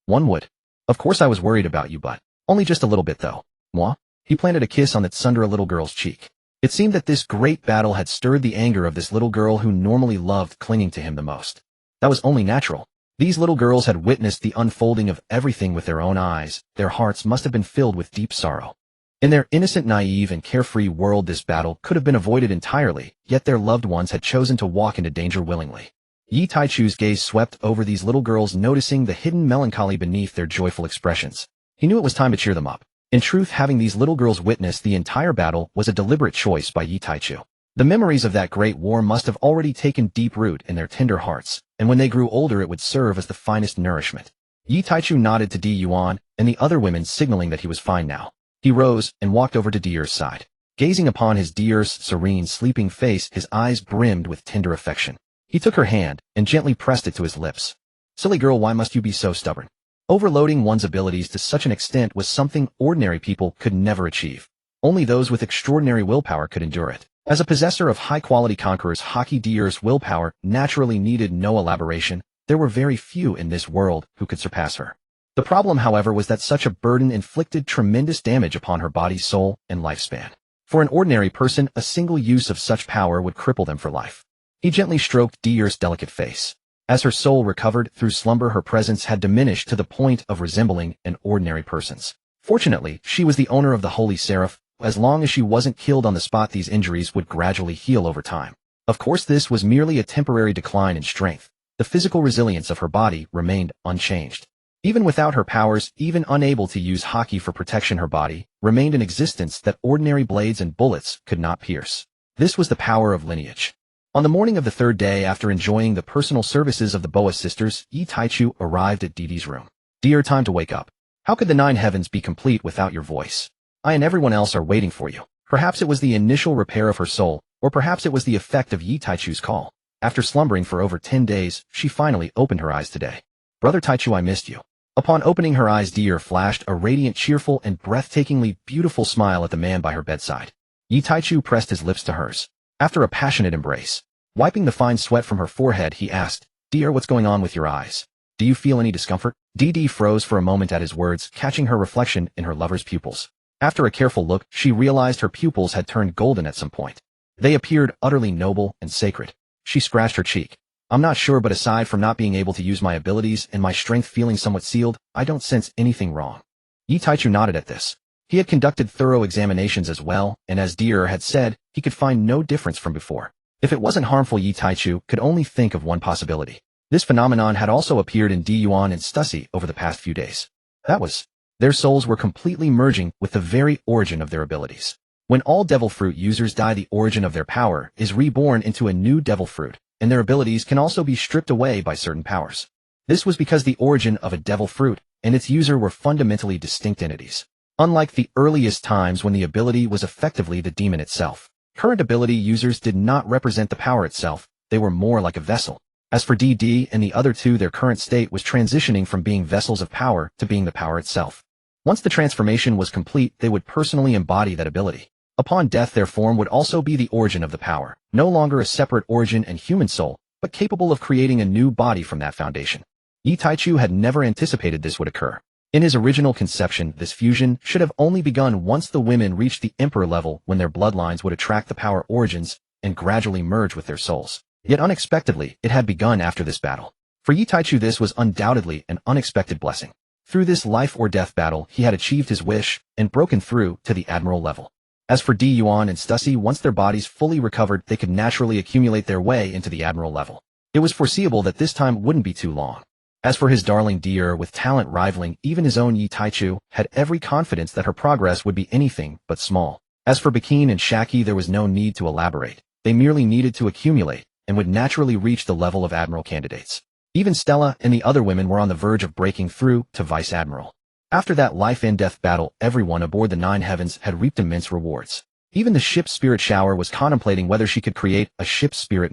"One would. Of course I was worried about you, but only just a little bit though." "Moi?" He planted a kiss on that Sundra little girl's cheek. It seemed that this great battle had stirred the anger of this little girl who normally loved clinging to him the most. That was only natural. These little girls had witnessed the unfolding of everything with their own eyes. Their hearts must have been filled with deep sorrow. In their innocent, naive, and carefree world, this battle could have been avoided entirely, yet their loved ones had chosen to walk into danger willingly. Yi Taichu's gaze swept over these little girls, noticing the hidden melancholy beneath their joyful expressions. He knew it was time to cheer them up. In truth, having these little girls witness the entire battle was a deliberate choice by Yi Taichu. The memories of that great war must have already taken deep root in their tender hearts, and when they grew older it would serve as the finest nourishment. Yi Taichu nodded to Di Yuan and the other women, signaling that he was fine now. He rose and walked over to Dier's side. Gazing upon his Dier's serene, sleeping face, his eyes brimmed with tender affection. He took her hand and gently pressed it to his lips. "Silly girl, why must you be so stubborn?" Overloading one's abilities to such an extent was something ordinary people could never achieve. Only those with extraordinary willpower could endure it. As a possessor of high-quality conquerors, Haki Dier's willpower naturally needed no elaboration. There were very few in this world who could surpass her. The problem, however, was that such a burden inflicted tremendous damage upon her body, soul, and lifespan. For an ordinary person, a single use of such power would cripple them for life. He gently stroked Dier's delicate face. As her soul recovered through slumber, her presence had diminished to the point of resembling an ordinary person's. Fortunately, she was the owner of the Holy Seraph. As long as she wasn't killed on the spot, these injuries would gradually heal over time. Of course, this was merely a temporary decline in strength. The physical resilience of her body remained unchanged. Even without her powers, even unable to use Haki for protection, her body remained in existence that ordinary blades and bullets could not pierce. This was the power of lineage. On the morning of the 3rd day after enjoying the personal services of the Boa sisters, Yi Taichu arrived at Didi's room. "Dear, time to wake up. How could the 9 heavens be complete without your voice? I and everyone else are waiting for you." Perhaps it was the initial repair of her soul, or perhaps it was the effect of Yi Taichu's call. After slumbering for over 10 days, she finally opened her eyes today. "Brother Taichu, I missed you." Upon opening her eyes, Dier flashed a radiant, cheerful, and breathtakingly beautiful smile at the man by her bedside. Yi Taichu pressed his lips to hers. After a passionate embrace, wiping the fine sweat from her forehead, he asked, "Dear, what's going on with your eyes? Do you feel any discomfort?" Didi froze for a moment at his words, catching her reflection in her lover's pupils. After a careful look, she realized her pupils had turned golden at some point. They appeared utterly noble and sacred. She scratched her cheek. "I'm not sure, but aside from not being able to use my abilities and my strength feeling somewhat sealed, I don't sense anything wrong." Yi Taichu nodded at this. He had conducted thorough examinations as well, and as Dier had said, he could find no difference from before. If it wasn't harmful, Yi Taichu could only think of one possibility. This phenomenon had also appeared in Di Yuan and Stussy over the past few days. That was, their souls were completely merging with the very origin of their abilities. When all Devil Fruit users die, the origin of their power is reborn into a new Devil Fruit, and their abilities can also be stripped away by certain powers. This was because the origin of a Devil Fruit and its user were fundamentally distinct entities. Unlike the earliest times when the ability was effectively the demon itself, current ability users did not represent the power itself, they were more like a vessel. As for DD and the other two, their current state was transitioning from being vessels of power to being the power itself. Once the transformation was complete, they would personally embody that ability. Upon death, their form would also be the origin of the power, no longer a separate origin and human soul, but capable of creating a new body from that foundation. Yi Taichu had never anticipated this would occur. In his original conception, this fusion should have only begun once the women reached the emperor level, when their bloodlines would attract the power origins and gradually merge with their souls. Yet unexpectedly, it had begun after this battle. For Yi Taichu, this was undoubtedly an unexpected blessing. Through this life or death battle, he had achieved his wish and broken through to the Admiral level. As for Gion and Stussy, once their bodies fully recovered, they could naturally accumulate their way into the Admiral level. It was foreseeable that this time wouldn't be too long. As for his darling Deer, with talent rivaling even his own Yi Taichu, had every confidence that her progress would be anything but small. As for Bakin and Shaki, there was no need to elaborate. They merely needed to accumulate, and would naturally reach the level of Admiral candidates. Even Stella and the other women were on the verge of breaking through to Vice Admiral. After that life-and-death battle, everyone aboard the Nine Heavens had reaped immense rewards. Even the ship's spirit shower was contemplating whether she could create a ship's spirit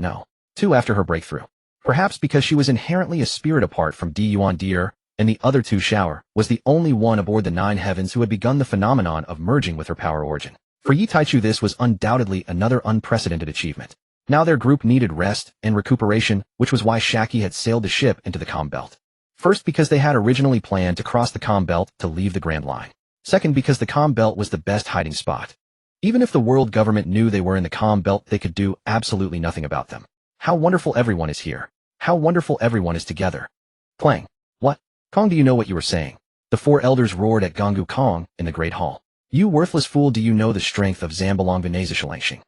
too after her breakthrough. Perhaps because she was inherently a spirit apart from Yuan Deer, and the other two shower was the only one aboard the Nine Heavens who had begun the phenomenon of merging with her power origin. For Yi Taichu, this was undoubtedly another unprecedented achievement. Now their group needed rest and recuperation, which was why Shaki had sailed the ship into the comm belt. First, because they had originally planned to cross the comm belt to leave the Grand Line. Second, because the comm belt was the best hiding spot. Even if the world government knew they were in the comm belt, they could do absolutely nothing about them. How wonderful everyone is here. How wonderful everyone is together. Clang. What? Kong, do you know what you were saying? The four elders roared at Gongu Kong in the Great Hall. You worthless fool, do you know the strength of Zambalong Vinazishalangshing?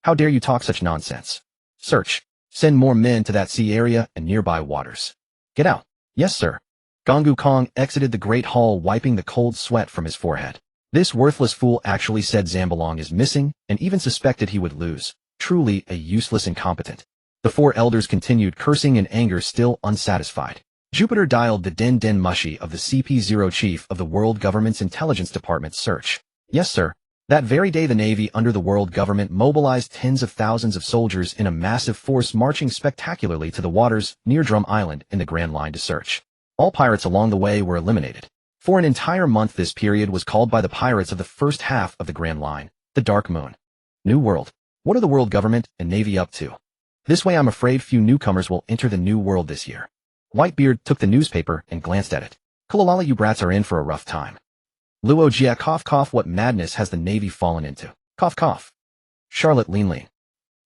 How dare you talk such nonsense? Search. Send more men to that sea area and nearby waters. Get out. Yes, sir. Gongu Kong exited the Great Hall, wiping the cold sweat from his forehead. This worthless fool actually said Zambalong is missing, and even suspected he would lose. Truly a useless incompetent. The four elders continued cursing in anger, still unsatisfied. Jupiter dialed the Den Den Mushi of the CP0 chief of the World Government's Intelligence Department. Search. Yes, sir. That very day the Navy under the World Government mobilized tens of thousands of soldiers in a massive force, marching spectacularly to the waters near Drum Island in the Grand Line to search. All pirates along the way were eliminated. For an entire month this period was called by the pirates of the first half of the Grand Line, the Dark Moon. New World. What are the World Government and Navy up to? This way I'm afraid few newcomers will enter the New World this year. Whitebeard took the newspaper and glanced at it. Kulalala, you brats are in for a rough time. Luo Jia, cough cough, what madness has the Navy fallen into? Cough cough. Charlotte lean.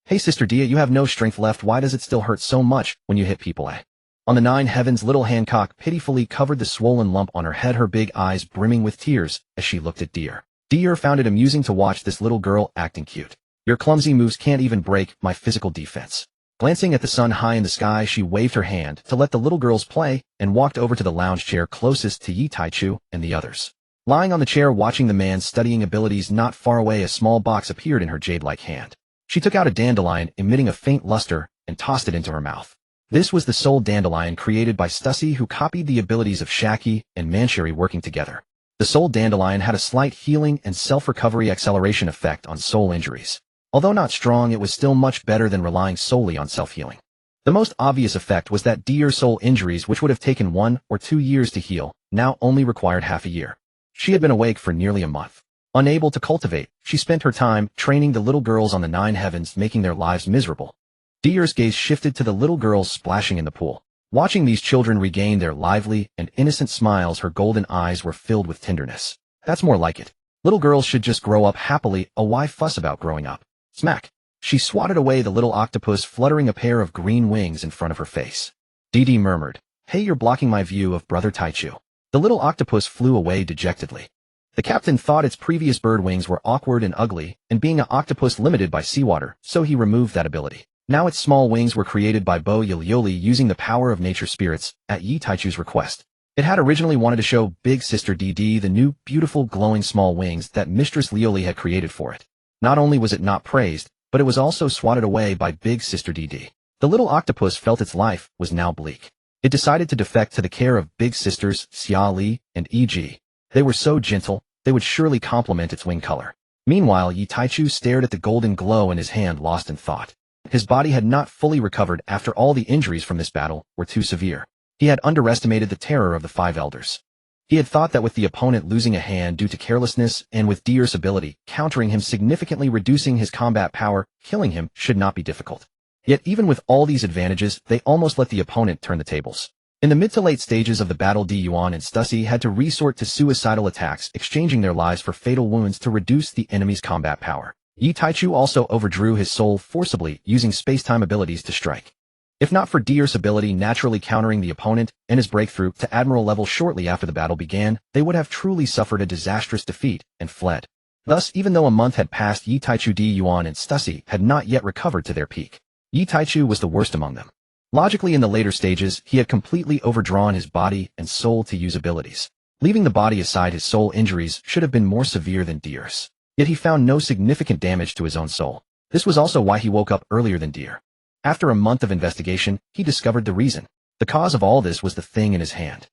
Hey Sister Dia, you have no strength left, why does it still hurt so much when you hit people, eh? On the Nine Heavens, little Hancock pitifully covered the swollen lump on her head, her big eyes brimming with tears as she looked at Deer. Deer found it amusing to watch this little girl acting cute. Your clumsy moves can't even break my physical defense. Glancing at the sun high in the sky, she waved her hand to let the little girls play and walked over to the lounge chair closest to Yi Taichu and the others. Lying on the chair watching the man's studying abilities, not far away a small box appeared in her jade-like hand. She took out a dandelion emitting a faint luster and tossed it into her mouth. This was the soul dandelion created by Stussy, who copied the abilities of Shaki and Mancheri working together. The soul dandelion had a slight healing and self-recovery acceleration effect on soul injuries. Although not strong, it was still much better than relying solely on self-healing. The most obvious effect was that Deer's soul injuries, which would have taken 1 or 2 years to heal, now only required half a year. She had been awake for nearly a month. Unable to cultivate, she spent her time training the little girls on the Nine Heavens, making their lives miserable. Deer's gaze shifted to the little girls splashing in the pool. Watching these children regain their lively and innocent smiles, her golden eyes were filled with tenderness. That's more like it. Little girls should just grow up happily. Why fuss about growing up? Smack. She swatted away the little octopus, fluttering a pair of green wings in front of her face. Dee murmured, Hey, you're blocking my view of Brother Taichu. The little octopus flew away dejectedly. The captain thought its previous bird wings were awkward and ugly, and being an octopus limited by seawater, so he removed that ability. Now its small wings were created by Bo Yolioli using the power of nature spirits, at Yi Taichu's request. It had originally wanted to show Big Sister Dee the new, beautiful, glowing small wings that Mistress Lioli had created for it. Not only was it not praised, but it was also swatted away by Big Sister Dee. The little octopus felt its life was now bleak. It decided to defect to the care of Big Sisters Xia Li and E.G. They were so gentle, they would surely complement its wing color. Meanwhile, Yi Taichu stared at the golden glow in his hand, lost in thought. His body had not fully recovered after all the injuries from this battle were too severe. He had underestimated the terror of the 5 elders. He had thought that with the opponent losing a hand due to carelessness and with Deer's ability countering him, significantly reducing his combat power, killing him should not be difficult. Yet even with all these advantages, they almost let the opponent turn the tables. In the mid to late stages of the battle, Yuan and Stussy had to resort to suicidal attacks, exchanging their lives for fatal wounds to reduce the enemy's combat power. Yi Taichu also overdrew his soul forcibly, using space-time abilities to strike. If not for Deer's ability naturally countering the opponent and his breakthrough to Admiral level shortly after the battle began, they would have truly suffered a disastrous defeat and fled. Thus, even though a month had passed, Yi Taichu, Gion, and Stussy had not yet recovered to their peak. Yi Taichu was the worst among them. Logically, in the later stages, he had completely overdrawn his body and soul to use abilities. Leaving the body aside, his soul injuries should have been more severe than Deer's. Yet he found no significant damage to his own soul. This was also why he woke up earlier than Deer. After a month of investigation, he discovered the reason. The cause of all this was the thing in his hand.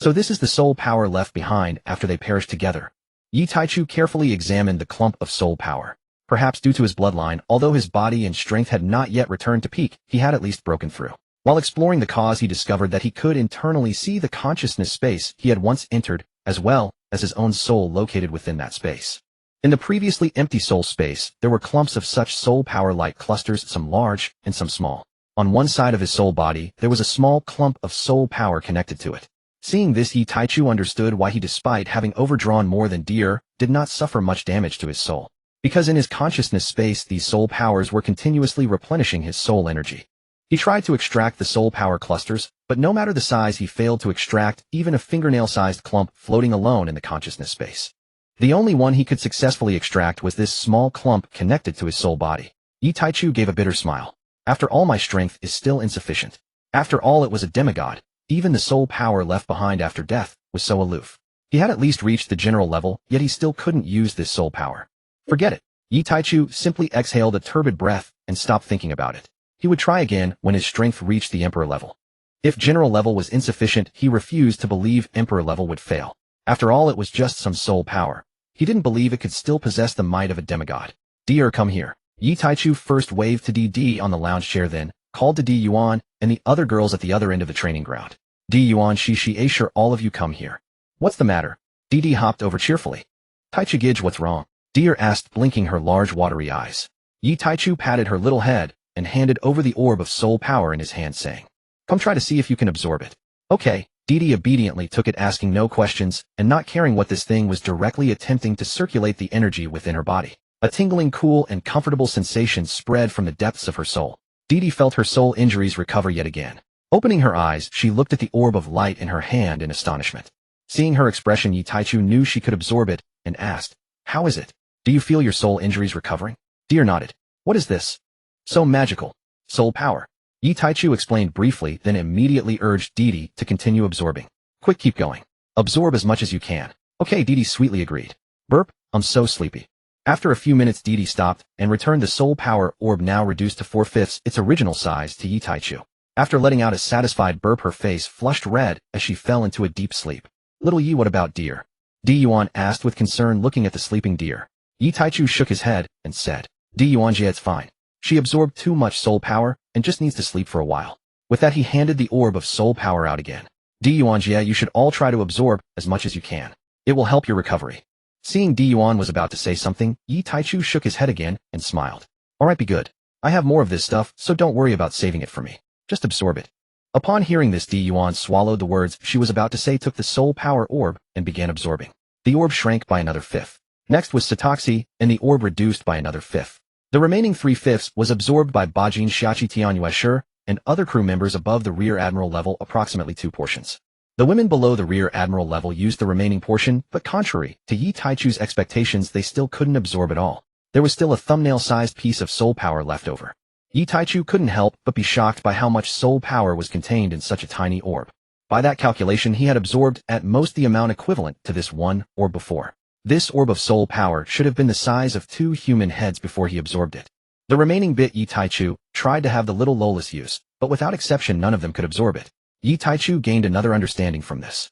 So this is the soul power left behind after they perished together. Yi Taichu carefully examined the clump of soul power. Perhaps due to his bloodline, although his body and strength had not yet returned to peak, he had at least broken through. While exploring the cause, he discovered that he could internally see the consciousness space he had once entered, as well as his own soul located within that space. In the previously empty soul space, there were clumps of such soul power-like clusters, some large and some small. On one side of his soul body, there was a small clump of soul power connected to it. Seeing this, Yi Taichu understood why he, despite having overdrawn more than Deer, did not suffer much damage to his soul. Because in his consciousness space, these soul powers were continuously replenishing his soul energy. He tried to extract the soul power clusters, but no matter the size, he failed to extract even a fingernail-sized clump floating alone in the consciousness space. The only one he could successfully extract was this small clump connected to his soul body. Yi Taichu gave a bitter smile. After all, my strength is still insufficient. After all, it was a demigod. Even the soul power left behind after death was so aloof. He had at least reached the general level, yet he still couldn't use this soul power. Forget it. Yi Taichu simply exhaled a turbid breath and stopped thinking about it. He would try again when his strength reached the emperor level. If general level was insufficient, he refused to believe emperor level would fail. After all, it was just some soul power. He didn't believe it could still possess the might of a demigod. Deer, come here. Yi Taichu first waved to DD on the lounge chair, then called to Di Yuan and the other girls at the other end of the training ground. Di Yuan, Shi, sure, all of you come here. What's the matter? DD hopped over cheerfully. Taichu Gij, what's wrong? Deer asked, blinking her large watery eyes. Yi Taichu patted her little head and handed over the orb of soul power in his hand, saying, come try to see if you can absorb it. Okay. Didi obediently took it, asking no questions and not caring what this thing was, directly attempting to circulate the energy within her body. A tingling, cool, and comfortable sensation spread from the depths of her soul. Didi felt her soul injuries recover yet again. Opening her eyes, she looked at the orb of light in her hand in astonishment. Seeing her expression, Yi Taichu knew she could absorb it and asked, how is it? Do you feel your soul injuries recovering? Deer nodded. What is this? So magical. Soul power. Yi Taichu explained briefly, then immediately urged Didi to continue absorbing. Quick, keep going. Absorb as much as you can. Okay, Didi sweetly agreed. Burp, I'm so sleepy. After a few minutes, Didi stopped and returned the soul power orb, now reduced to 4/5 its original size, to Yi Taichu. After letting out a satisfied burp, her face flushed red as she fell into a deep sleep. Little Yi, what about Deer? Di Yuan asked with concern, looking at the sleeping Deer. Yi Taichu shook his head and said, Di Yuan, yeah, it's fine. She absorbed too much soul power and just needs to sleep for a while. With that, he handed the orb of soul power out again. Di Yuan, yeah, you should all try to absorb as much as you can. It will help your recovery. Seeing Di Yuan was about to say something, Yi Taichu shook his head again and smiled. Alright, be good. I have more of this stuff, so don't worry about saving it for me. Just absorb it. Upon hearing this, Di Yuan swallowed the words she was about to say, took the soul power orb, and began absorbing. The orb shrank by another 1/5. Next was Satoxi, and the orb reduced by another 1/5. The remaining 3/5 was absorbed by Bajin, Xiachi, Tianyue and other crew members above the Rear Admiral level, approximately 2 portions. The women below the Rear Admiral level used the remaining portion, but contrary to Yi Taichu's expectations, they still couldn't absorb it all. There was still a thumbnail-sized piece of soul power left over. Yi Taichu couldn't help but be shocked by how much soul power was contained in such a tiny orb. By that calculation, he had absorbed at most the amount equivalent to this one orb before. This orb of soul power should have been the size of 2 human heads before he absorbed it. The remaining bit Yi Taichu tried to have the little Lolas use, but without exception none of them could absorb it. Yi Taichu gained another understanding from this.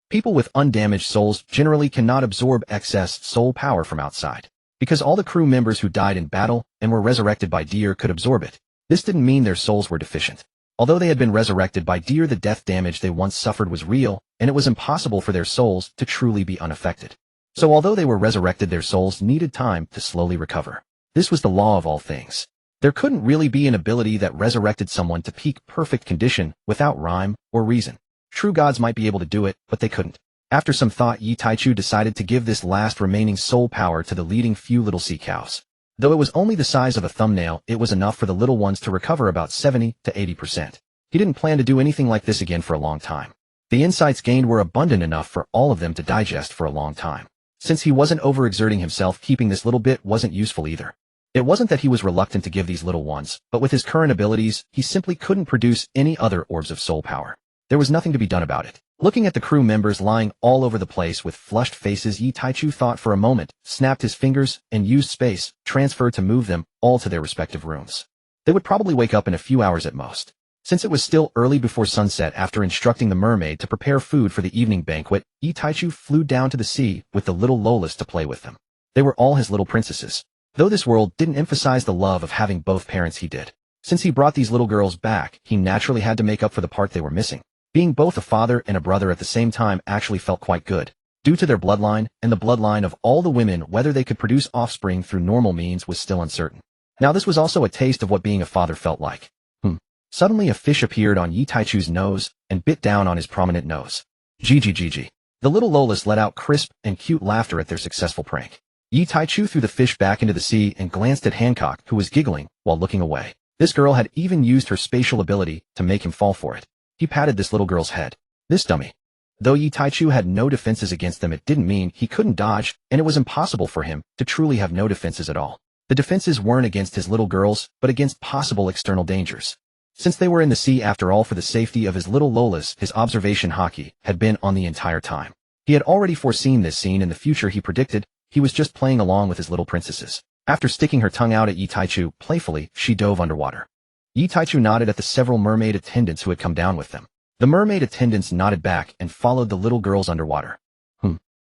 People with undamaged souls generally cannot absorb excess soul power from outside. Because all the crew members who died in battle and were resurrected by Deer could absorb it, this didn't mean their souls were deficient. Although they had been resurrected by Deer, the death damage they once suffered was real, and it was impossible for their souls to truly be unaffected. So although they were resurrected, their souls needed time to slowly recover. This was the law of all things. There couldn't really be an ability that resurrected someone to peak perfect condition without rhyme or reason. True gods might be able to do it, but they couldn't. After some thought, Yi Taichu decided to give this last remaining soul power to the leading few little sea cows. Though it was only the size of a thumbnail, it was enough for the little ones to recover about 70 to 80%. He didn't plan to do anything like this again for a long time. The insights gained were abundant enough for all of them to digest for a long time. Since he wasn't overexerting himself, keeping this little bit wasn't useful either. It wasn't that he was reluctant to give these little ones, but with his current abilities, he simply couldn't produce any other orbs of soul power. There was nothing to be done about it. Looking at the crew members lying all over the place with flushed faces, Yi Taichu thought for a moment, snapped his fingers, and used space transfer to move them all to their respective rooms. They would probably wake up in a few hours at most. Since it was still early before sunset, after instructing the mermaid to prepare food for the evening banquet, Yi Taichu flew down to the sea with the little Lolas to play with them. They were all his little princesses. Though this world didn't emphasize the love of having both parents, he did. Since he brought these little girls back, he naturally had to make up for the part they were missing. Being both a father and a brother at the same time actually felt quite good. Due to their bloodline, and the bloodline of all the women, whether they could produce offspring through normal means was still uncertain. Now this was also a taste of what being a father felt like. Suddenly a fish appeared on Yi Taichu's nose and bit down on his prominent nose. Gg. The little Lolas let out crisp and cute laughter at their successful prank. Yi Taichu threw the fish back into the sea and glanced at Hancock, who was giggling while looking away. This girl had even used her spatial ability to make him fall for it. He patted this little girl's head. This dummy. Though Yi Taichu had no defenses against them, it didn't mean he couldn't dodge, and it was impossible for him to truly have no defenses at all. The defenses weren't against his little girls, but against possible external dangers. Since they were in the sea after all, for the safety of his little Lolas, his observation hockey had been on the entire time. He had already foreseen this scene in the future. He predicted he was just playing along with his little princesses. After sticking her tongue out at Yi Taichu playfully, she dove underwater. Yi Taichu nodded at the several mermaid attendants who had come down with them. The mermaid attendants nodded back and followed the little girls underwater.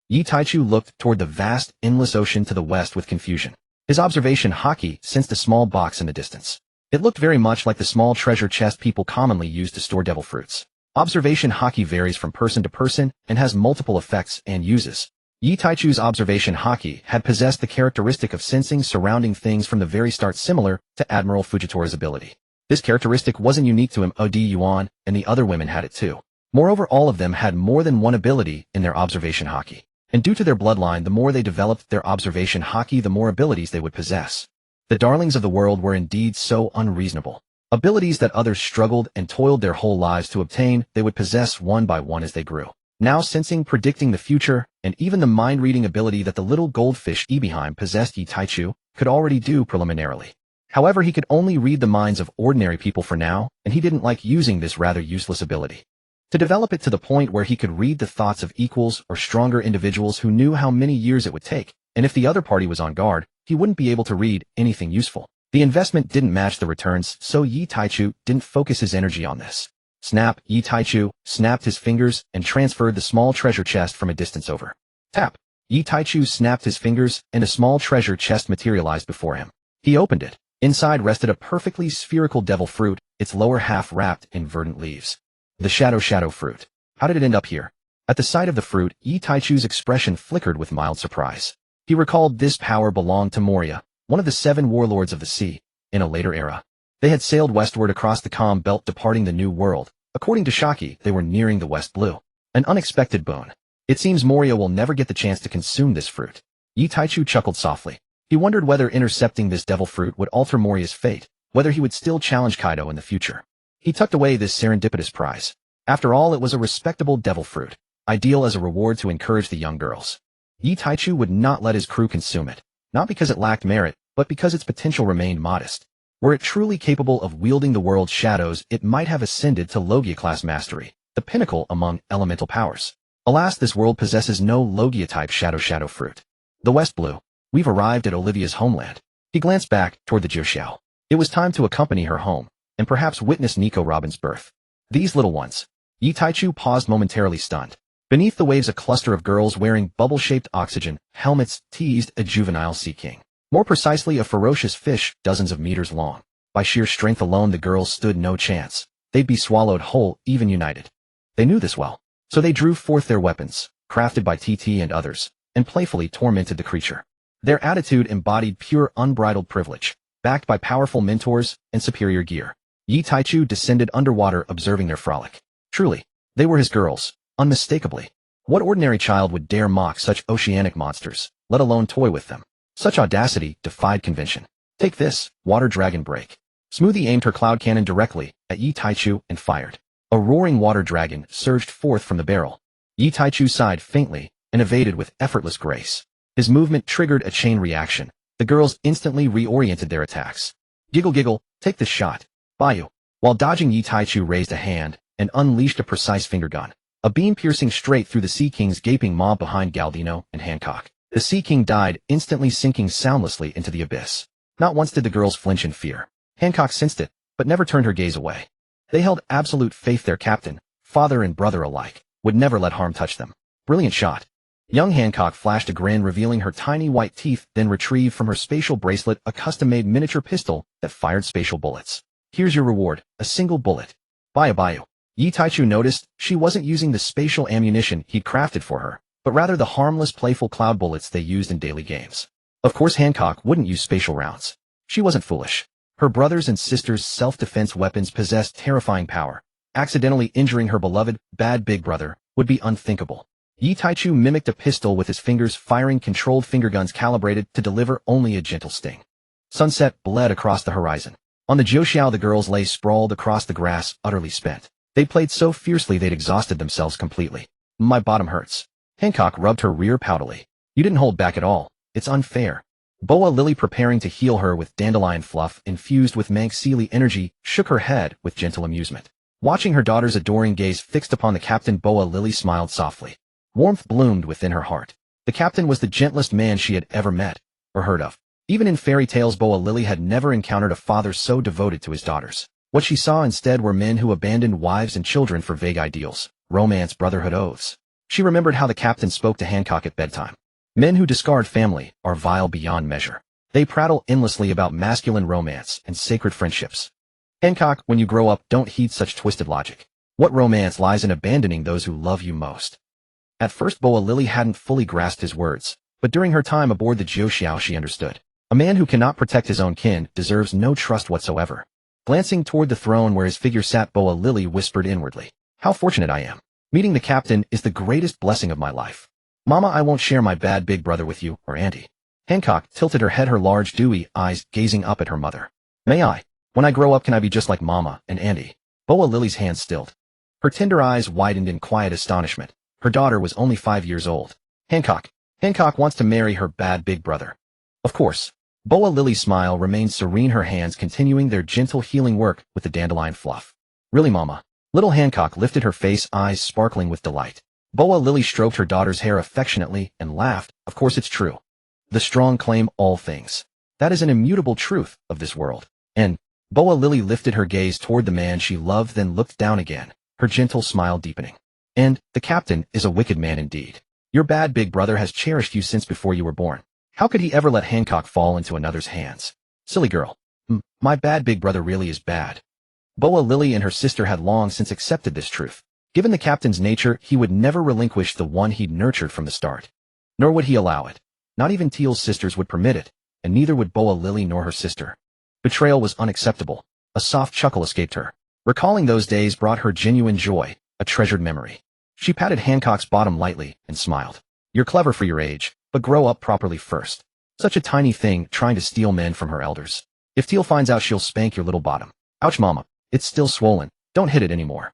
Yi Taichu looked toward the vast, endless ocean to the west with confusion. His observation hockey sensed a small box in the distance. It looked very much like the small treasure chest people commonly use to store devil fruits. Observation hockey varies from person to person and has multiple effects and uses. Yi Taichu's observation hockey had possessed the characteristic of sensing surrounding things from the very start, similar to Admiral Fujitora's ability. This characteristic wasn't unique to him. Gion and the other women had it too. Moreover, all of them had more than one ability in their observation hockey. And due to their bloodline, the more they developed their observation hockey, the more abilities they would possess. The darlings of the world were indeed so unreasonable. Abilities that others struggled and toiled their whole lives to obtain, they would possess one by one as they grew. Now sensing, predicting the future, and even the mind-reading ability that the little goldfish Ebeheim possessed, Yi Taichu could already do preliminarily. However, he could only read the minds of ordinary people for now, and he didn't like using this rather useless ability. To develop it to the point where he could read the thoughts of equals or stronger individuals who knew how many years it would take, and if the other party was on guard, he wouldn't be able to read anything useful. The investment didn't match the returns, so Yi Taichu didn't focus his energy on this. Snap, Yi Taichu snapped his fingers and transferred the small treasure chest from a distance over. Tap. Yi Taichu snapped his fingers and a small treasure chest materialized before him. He opened it. Inside rested a perfectly spherical devil fruit, its lower half wrapped in verdant leaves. The shadow fruit. How did it end up here? At the sight of the fruit, Yi Taichu's expression flickered with mild surprise. He recalled this power belonged to Moria, one of the 7 warlords of the sea, in a later era. They had sailed westward across the calm belt, departing the New World. According to Shaki, they were nearing the West Blue. An unexpected boon. It seems Moria will never get the chance to consume this fruit. Yi Taichu chuckled softly. He wondered whether intercepting this devil fruit would alter Moria's fate, whether he would still challenge Kaido in the future. He tucked away this serendipitous prize. After all, it was a respectable devil fruit, ideal as a reward to encourage the young girls. Yi Taichu would not let his crew consume it, not because it lacked merit, but because its potential remained modest. Were it truly capable of wielding the world's shadows, it might have ascended to Logia-class mastery, the pinnacle among elemental powers. Alas, this world possesses no Logia-type shadow fruit. The West Blue. We've arrived at Olivia's homeland. He glanced back toward the Jiuxiao. It was time to accompany her home, and perhaps witness Nico Robin's birth. These little ones. Yi Taichu paused momentarily, stunned. Beneath the waves, a cluster of girls wearing bubble-shaped oxygen helmets teased a juvenile sea king. More precisely, a ferocious fish dozens of meters long. By sheer strength alone, the girls stood no chance. They'd be swallowed whole, even united. They knew this well. So they drew forth their weapons, crafted by TT and others, and playfully tormented the creature. Their attitude embodied pure unbridled privilege, backed by powerful mentors and superior gear. Yi Taichu descended underwater, observing their frolic. Truly, they were his girls, unmistakably. What ordinary child would dare mock such oceanic monsters, let alone toy with them? Such audacity defied convention. Take this, water dragon break. Smoothie aimed her cloud cannon directly at Yi Taichu and fired. A roaring water dragon surged forth from the barrel. Yi Taichu sighed faintly and evaded with effortless grace. His movement triggered a chain reaction. The girls instantly reoriented their attacks. Giggle giggle, take this shot. Bayou. While dodging, Yi Taichu raised a hand and unleashed a precise finger gun. A beam piercing straight through the Sea King's gaping maw behind Galdino and Hancock. The Sea King died, instantly sinking soundlessly into the abyss. Not once did the girls flinch in fear. Hancock sensed it, but never turned her gaze away. They held absolute faith their captain, father and brother alike, would never let harm touch them. Brilliant shot. Young Hancock flashed a grin, revealing her tiny white teeth, then retrieved from her spatial bracelet a custom-made miniature pistol that fired spatial bullets. Here's your reward, a single bullet. Bayou. Yi Taichu noticed she wasn't using the spatial ammunition he'd crafted for her, but rather the harmless, playful cloud bullets they used in daily games. Of course, Hancock wouldn't use spatial rounds. She wasn't foolish. Her brothers and sisters' self-defense weapons possessed terrifying power. Accidentally injuring her beloved, bad big brother would be unthinkable. Yi Taichu mimicked a pistol with his fingers, firing controlled finger guns calibrated to deliver only a gentle sting. Sunset bled across the horizon. On the Jiuxiao, the girls lay sprawled across the grass, utterly spent. They played so fiercely they'd exhausted themselves completely. My bottom hurts. Hancock rubbed her rear poutily. You didn't hold back at all. It's unfair. Boa Lily, preparing to heal her with dandelion fluff infused with Manx Sealy energy, shook her head with gentle amusement. Watching her daughter's adoring gaze fixed upon the captain, Boa Lily smiled softly. Warmth bloomed within her heart. The captain was the gentlest man she had ever met or heard of. Even in fairy tales, Boa Lily had never encountered a father so devoted to his daughters. What she saw instead were men who abandoned wives and children for vague ideals, romance, brotherhood, oaths. She remembered how the captain spoke to Hancock at bedtime. Men who discard family are vile beyond measure. They prattle endlessly about masculine romance and sacred friendships. Hancock, when you grow up, don't heed such twisted logic. What romance lies in abandoning those who love you most? At first, Boa Lily hadn't fully grasped his words, but during her time aboard the Jiuxiao she understood. A man who cannot protect his own kin deserves no trust whatsoever. Glancing toward the throne where his figure sat, Boa Lily whispered inwardly, how fortunate I am. Meeting the captain is the greatest blessing of my life. Mama, I won't share my bad big brother with you, or Auntie. Hancock tilted her head, her large dewy eyes gazing up at her mother. May I? When I grow up, can I be just like Mama and Auntie? Boa Lily's hand stilled. Her tender eyes widened in quiet astonishment. Her daughter was only 5 years old. Hancock wants to marry her bad big brother. Of course. Boa Lily's smile remained serene, her hands continuing their gentle healing work with the dandelion fluff. Really, Mama? Little Hancock lifted her face, eyes sparkling with delight. Boa Lily stroked her daughter's hair affectionately and laughed. Of course it's true. The strong claim all things. That is an immutable truth of this world. And Boa Lily lifted her gaze toward the man she loved, then looked down again, her gentle smile deepening. And the captain is a wicked man indeed. Your bad big brother has cherished you since before you were born. How could he ever let Hancock fall into another's hands? Silly girl. My bad big brother really is bad. Boa Lily and her sister had long since accepted this truth. Given the captain's nature, he would never relinquish the one he'd nurtured from the start. Nor would he allow it. Not even Teal's sisters would permit it, and neither would Boa Lily nor her sister. Betrayal was unacceptable. A soft chuckle escaped her. Recalling those days brought her genuine joy, a treasured memory. She patted Hancock's bottom lightly and smiled. You're clever for your age, but grow up properly first. Such a tiny thing, trying to steal men from her elders. If Teal finds out, she'll spank your little bottom. Ouch, Mama. It's still swollen. Don't hit it anymore.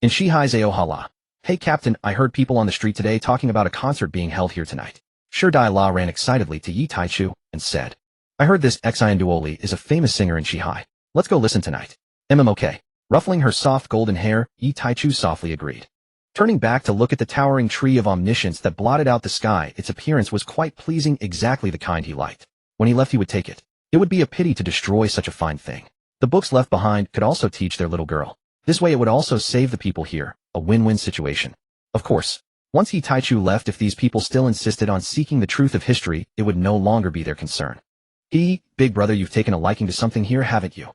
In Shihai's Aohala. Hey Captain, I heard people on the street today talking about a concert being held here tonight. Shi Dai La ran excitedly to Yi Taichu and said, I heard this Xian Duoli is a famous singer in Shihai. Let's go listen tonight. Okay. Ruffling her soft golden hair, Yi Taichu softly agreed. Turning back to look at the towering tree of omniscience that blotted out the sky, its appearance was quite pleasing, exactly the kind he liked. When he left, he would take it. It would be a pity to destroy such a fine thing. The books left behind could also teach their little girl. This way it would also save the people here, a win-win situation. Of course, once Yi Taichu left, if these people still insisted on seeking the truth of history, it would no longer be their concern. Big brother, you've taken a liking to something here, haven't you?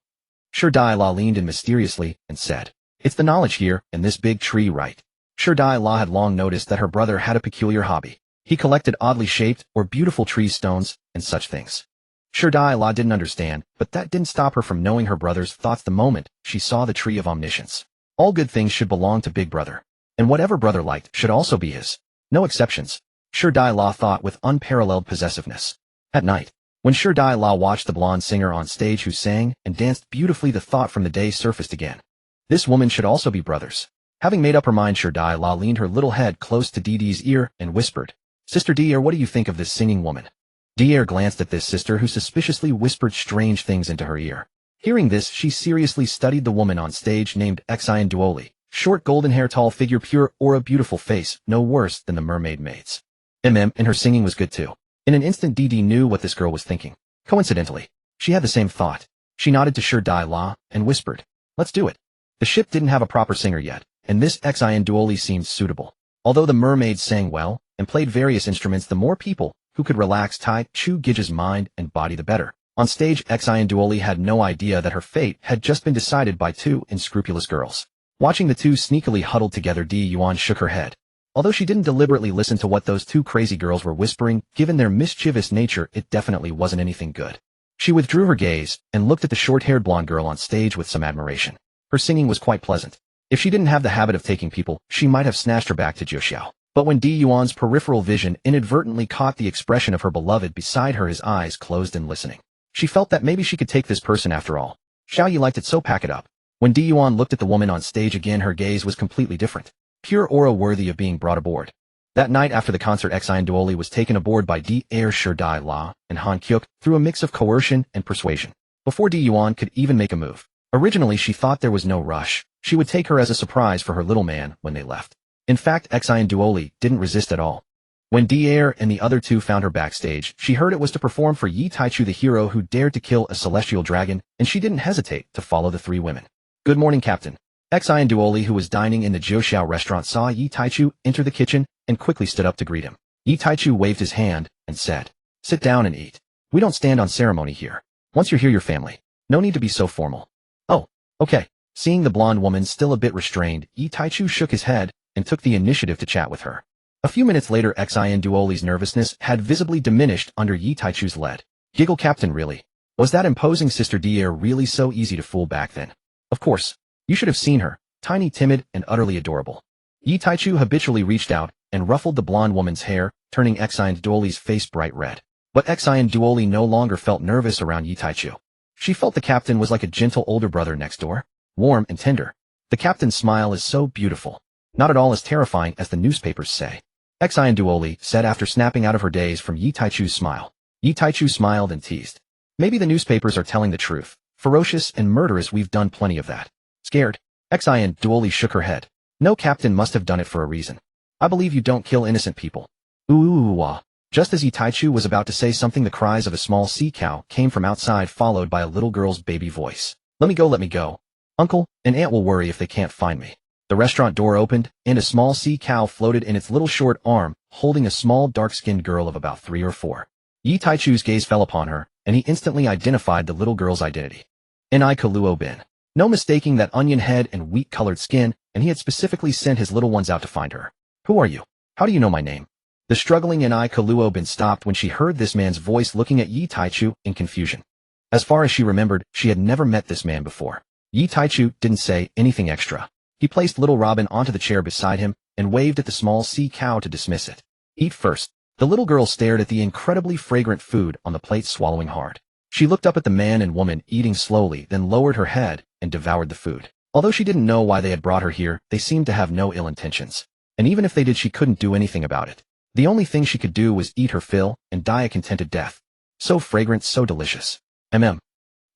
Shi Dai La leaned in mysteriously and said, It's the knowledge here, and this big tree, right? Shi Dai La had long noticed that her brother had a peculiar hobby. He collected oddly shaped or beautiful tree stones and such things. Shi Dai La didn't understand, but that didn't stop her from knowing her brother's thoughts the moment she saw the tree of omniscience. All good things should belong to big brother. And whatever brother liked should also be his. No exceptions. Shi Dai La thought with unparalleled possessiveness. At night, when Shi Dai La watched the blonde singer on stage who sang and danced beautifully, the thought from the day surfaced again. This woman should also be brothers. Having made up her mind, Shi Dai La leaned her little head close to Dee Dee's ear and whispered, Sister Dear, what do you think of this singing woman? Dear glanced at this sister who suspiciously whispered strange things into her ear. Hearing this, she seriously studied the woman on stage named Gion Duoli. Short golden hair, tall figure, pure aura, beautiful face, no worse than the mermaid maids. And her singing was good too. In an instant Dee knew what this girl was thinking. Coincidentally, she had the same thought. She nodded to Sir Dai La and whispered, "Let's do it." The ship didn't have a proper singer yet, and this Gion Duoli seemed suitable. Although the mermaids sang well and played various instruments, the more people who could relax Tai Chu Gij's mind and body the better. On stage, Gion Duoli had no idea that her fate had just been decided by two unscrupulous girls. Watching the two sneakily huddled together, Di Yuan shook her head. Although she didn't deliberately listen to what those two crazy girls were whispering, given their mischievous nature, it definitely wasn't anything good. She withdrew her gaze and looked at the short-haired blonde girl on stage with some admiration. Her singing was quite pleasant. If she didn't have the habit of taking people, she might have snatched her back to Jiuxiao. But when Di Yuan's peripheral vision inadvertently caught the expression of her beloved beside her, his eyes closed in listening. She felt that maybe she could take this person after all. Xiao Yi liked it, so pack it up. When Di Yuan looked at the woman on stage again, her gaze was completely different. Pure aura worthy of being brought aboard. That night after the concert, Gion Duoli was taken aboard by Sir Dai La and Han Kyuk through a mix of coercion and persuasion. Before Di Yuan could even make a move. Originally she thought there was no rush. She would take her as a surprise for her little man when they left. In fact, Gion Duoli didn't resist at all. When Dier and the other two found her backstage, she heard it was to perform for Yi Taichu, the hero who dared to kill a celestial dragon, and she didn't hesitate to follow the three women. "Good morning, Captain." Gion Duoli, who was dining in the Jiuxiao restaurant, saw Yi Taichu enter the kitchen and quickly stood up to greet him. Yi Taichu waved his hand and said, "Sit down and eat. We don't stand on ceremony here. Once you're here, your family. No need to be so formal." "Oh, okay." Seeing the blonde woman still a bit restrained, Yi Taichu shook his head and took the initiative to chat with her. A few minutes later, Gion Duoli's nervousness had visibly diminished under Yi Taichu's lead. "Giggle, Captain, really? Was that imposing Sister Dier really so easy to fool back then? Of course. You should have seen her, tiny, timid, and utterly adorable." Yi Taichu habitually reached out and ruffled the blonde woman's hair, turning Gion Duoli's face bright red. But Gion Duoli no longer felt nervous around Yi Taichu. She felt the captain was like a gentle older brother next door, warm and tender. The captain's smile is so beautiful. Not at all as terrifying as the newspapers say. Gion Duoli said after snapping out of her daze from Yi Taichu's smile. Yi Taichu smiled and teased. "Maybe the newspapers are telling the truth. Ferocious and murderous, we've done plenty of that." Scared? Gion Duoli shook her head. "No, Captain must have done it for a reason. I believe you don't kill innocent people." Ooh. Just as Yi Taichu was about to say something, the cries of a small sea cow came from outside, followed by a little girl's baby voice. Let me go. Uncle and Aunt will worry if they can't find me." The restaurant door opened, and a small sea cow floated in its little short arm, holding a small dark-skinned girl of about 3 or 4. Yi Taichu's gaze fell upon her, and he instantly identified the little girl's identity. Ni Kaluo Bin. No mistaking that onion head and wheat-colored skin, and he had specifically sent his little ones out to find her. "Who are you? How do you know my name?" The struggling Ni Kaluo Bin stopped when she heard this man's voice, looking at Yi Taichu in confusion. As far as she remembered, she had never met this man before. Yi Taichu didn't say anything extra. He placed little Robin onto the chair beside him and waved at the small sea cow to dismiss it. "Eat first." The little girl stared at the incredibly fragrant food on the plate, swallowing hard. She looked up at the man and woman eating slowly, then lowered her head and devoured the food. Although she didn't know why they had brought her here, they seemed to have no ill intentions. And even if they did, she couldn't do anything about it. The only thing she could do was eat her fill and die a contented death. So fragrant, so delicious.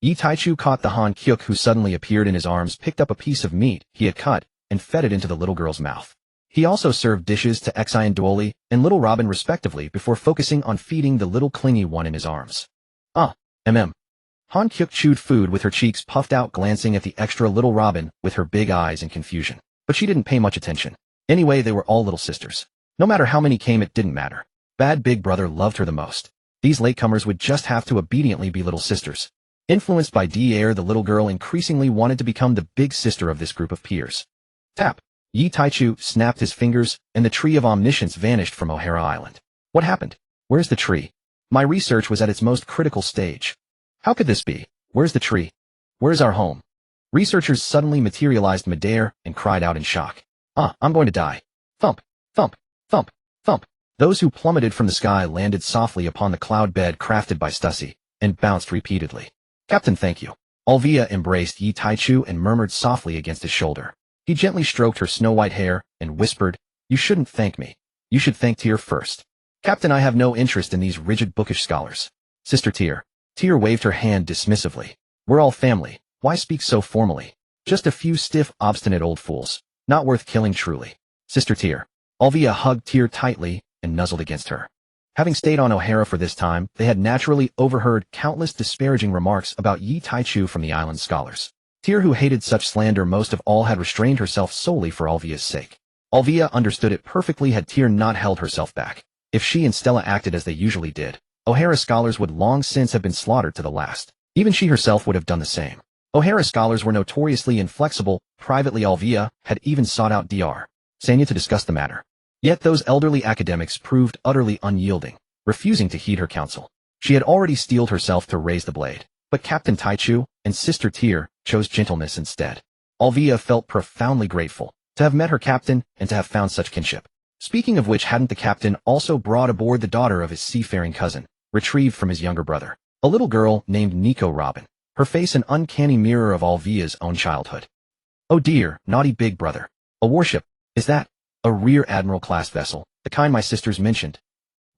Yi Taichu caught the Han Kyuk, who suddenly appeared in his arms, picked up a piece of meat he had cut, and fed it into the little girl's mouth. He also served dishes to Gion Duoli and little Robin respectively before focusing on feeding the little clingy one in his arms. Han Kyuk chewed food with her cheeks puffed out, glancing at the extra little Robin with her big eyes in confusion. But she didn't pay much attention. Anyway, they were all little sisters. No matter how many came, it didn't matter. Bad Big Brother loved her the most. These latecomers would just have to obediently be little sisters. Influenced by Dier, the little girl increasingly wanted to become the big sister of this group of peers. Tap! Yi Taichu snapped his fingers, and the tree of omniscience vanished from O'Hara Island. What happened? Where's the tree? My research was at its most critical stage. How could this be? Where's the tree? Where's our home? Researchers suddenly materialized midair and cried out in shock. I'm going to die. Thump, thump, thump, thump. Those who plummeted from the sky landed softly upon the cloud bed crafted by Stussy, and bounced repeatedly. "Captain, thank you." Alvia embraced Yi Taichu and murmured softly against his shoulder. He gently stroked her snow-white hair and whispered, "You shouldn't thank me. You should thank Tyr first." Captain, I have no interest in these rigid bookish scholars. Sister Tyr. Tyr waved her hand dismissively. We're all family. Why speak so formally? Just a few stiff, obstinate old fools. Not worth killing truly. Sister Tyr. Alvia hugged Tyr tightly and nuzzled against her. Having stayed on O'Hara for this time, they had naturally overheard countless disparaging remarks about Yi Taichu from the island's scholars. Tyr, who hated such slander most of all, had restrained herself solely for Alvia's sake. Alvia understood it perfectly had Tyr not held herself back. If she and Stella acted as they usually did, O'Hara scholars would long since have been slaughtered to the last. Even she herself would have done the same. O'Hara scholars were notoriously inflexible. Privately, Alvia had even sought out Dr. Sanya to discuss the matter. Yet those elderly academics proved utterly unyielding, refusing to heed her counsel. She had already steeled herself to raise the blade, but Captain Taichu and Sister Tyr chose gentleness instead. Alvia felt profoundly grateful to have met her captain and to have found such kinship. Speaking of which, hadn't the captain also brought aboard the daughter of his seafaring cousin, retrieved from his younger brother, a little girl named Nico Robin, her face an uncanny mirror of Alvia's own childhood. Oh dear, naughty big brother. A warship, is that? A Rear Admiral class vessel, the kind my sisters mentioned.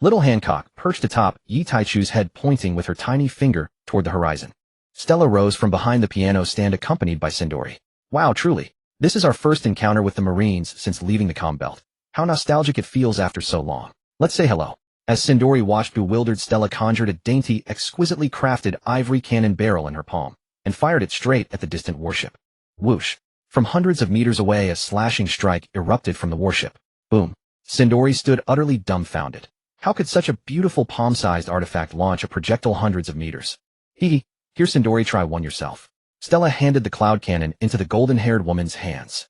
Little Hancock perched atop Yi Taichu's head, pointing with her tiny finger toward the horizon. Stella rose from behind the piano stand, accompanied by Sindori. Wow, truly. This is our first encounter with the Marines since leaving the comm belt. How nostalgic it feels after so long. Let's say hello. As Sindori watched, bewildered, Stella conjured a dainty, exquisitely crafted ivory cannon barrel in her palm and fired it straight at the distant warship. Whoosh. From hundreds of meters away, a slashing strike erupted from the warship. Boom. Sindori stood utterly dumbfounded. How could such a beautiful palm-sized artifact launch a projectile hundreds of meters? Here, Sindori, try one yourself. Stella handed the cloud cannon into the golden-haired woman's hands.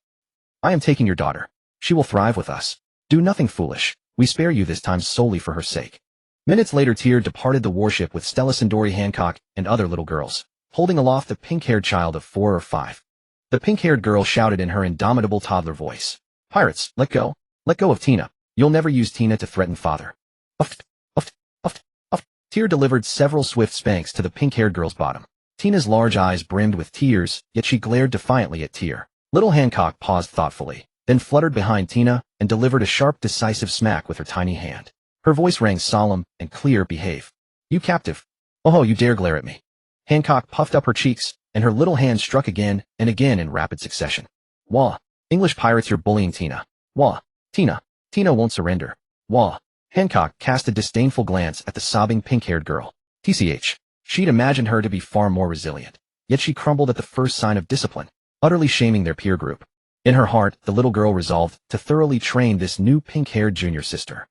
I am taking your daughter. She will thrive with us. Do nothing foolish. We spare you this time solely for her sake. Minutes later, Tyr departed the warship with Stella, Sindori, Hancock, and other little girls, holding aloft the pink-haired child of 4 or 5. The pink-haired girl shouted in her indomitable toddler voice. Pirates, let go. Let go of Tina. You'll never use Tina to threaten father. Uft, uft, uft, uft. Tyr delivered several swift spanks to the pink-haired girl's bottom. Tina's large eyes brimmed with tears, yet she glared defiantly at Tyr. Little Hancock paused thoughtfully, then fluttered behind Tina and delivered a sharp, decisive smack with her tiny hand. Her voice rang solemn and clear. Behave. You captive. Oh, you dare glare at me. Hancock puffed up her cheeks, and her little hand struck again and again in rapid succession. Wah. English pirates, you're bullying Tina. Wah. Tina. Tina won't surrender. Wah. Hancock cast a disdainful glance at the sobbing pink-haired girl. TCH. She'd imagined her to be far more resilient. Yet she crumbled at the first sign of discipline, utterly shaming their peer group. In her heart, the little girl resolved to thoroughly train this new pink-haired junior sister.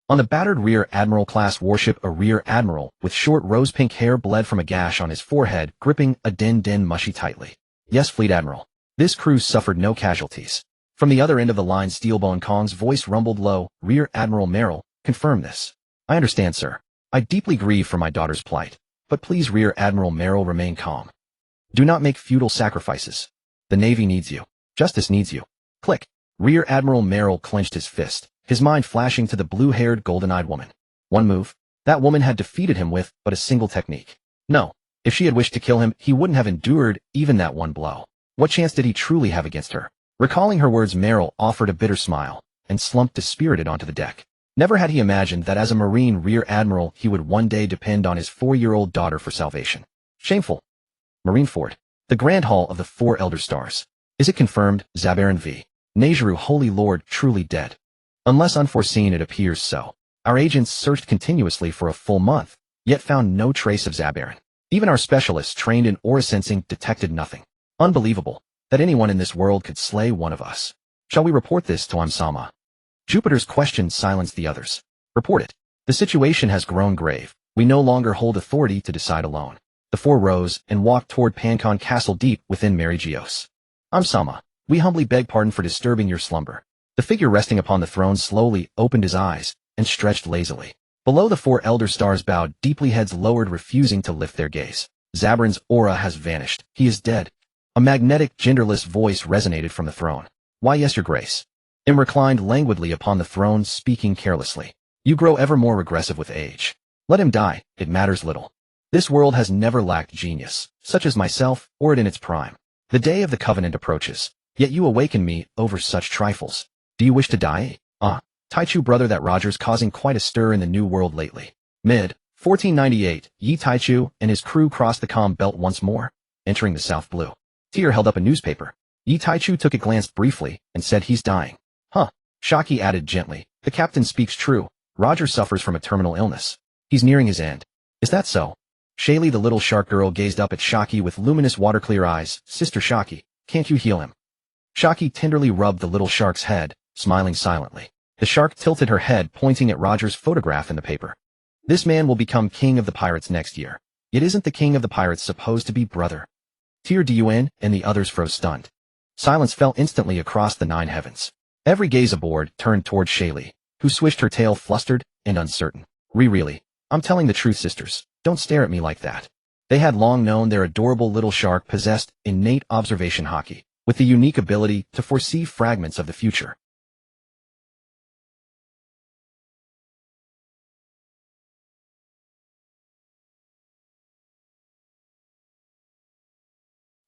On the battered Rear Admiral-class warship, a Rear Admiral with short rose-pink hair bled from a gash on his forehead, gripping a den mushy tightly. Yes, Fleet Admiral. This cruise suffered no casualties. From the other end of the line, Steelbone Kong's voice rumbled low. Rear Admiral Merrill, confirm this. I understand, sir. I deeply grieve for my daughter's plight. But please, Rear Admiral Merrill, remain calm. Do not make futile sacrifices. The Navy needs you. Justice needs you. Click. Rear Admiral Merrill clenched his fist, his mind flashing to the blue-haired, golden-eyed woman. One move. That woman had defeated him with but a single technique. No, if she had wished to kill him, he wouldn't have endured even that one blow. What chance did he truly have against her? Recalling her words, Merrill offered a bitter smile and slumped dispirited onto the deck. Never had he imagined that as a Marine Rear Admiral he would one day depend on his 4-year-old daughter for salvation. Shameful. Marineford. The Grand Hall of the 4 Elder Stars. Is it confirmed, Zabarin V. Nejeru, Holy Lord, truly dead? Unless unforeseen, it appears so. Our agents searched continuously for a full month, yet found no trace of Zabarin. Even our specialists trained in aura sensing detected nothing. Unbelievable that anyone in this world could slay one of us. Shall we report this to Amsama? Jupiter's question silenced the others. Report it. The situation has grown grave. We no longer hold authority to decide alone. The 4 rose and walked toward Pancon Castle deep within Mary Gios. Amsama, we humbly beg pardon for disturbing your slumber. The figure resting upon the throne slowly opened his eyes and stretched lazily. Below, the 4 Elder Stars bowed deeply, heads lowered, refusing to lift their gaze. Zabarin's aura has vanished. He is dead. A magnetic, genderless voice resonated from the throne. Why, yes, your grace. Im reclined languidly upon the throne, speaking carelessly. You grow ever more regressive with age. Let him die, it matters little. This world has never lacked genius, such as myself, or it in its prime. The day of the Covenant approaches, yet you awaken me over such trifles. Do you wish to die? Taichu brother that Roger's causing quite a stir in the New World lately. Mid 1498, Yi Taichu and his crew crossed the calm belt once more, entering the South Blue. Tier held up a newspaper. Yi Taichu took it, glanced briefly, and said he's dying. Huh. Shaki added gently, the captain speaks true. Roger suffers from a terminal illness. He's nearing his end. Is that so? Shaylee the little shark girl gazed up at Shaki with luminous water-clear eyes. Sister Shaki, can't you heal him? Shaki tenderly rubbed the little shark's head, smiling silently. The shark tilted her head, pointing at Roger's photograph in the paper. This man will become king of the pirates next year. Yet isn't the king of the pirates supposed to be brother? Tier Dun and the others froze stunned. Silence fell instantly across the 9 heavens. Every gaze aboard turned toward Shaylee, who swished her tail flustered and uncertain. Really, I'm telling the truth, sisters. Don't stare at me like that. They had long known their adorable little shark possessed innate observation hockey, with the unique ability to foresee fragments of the future.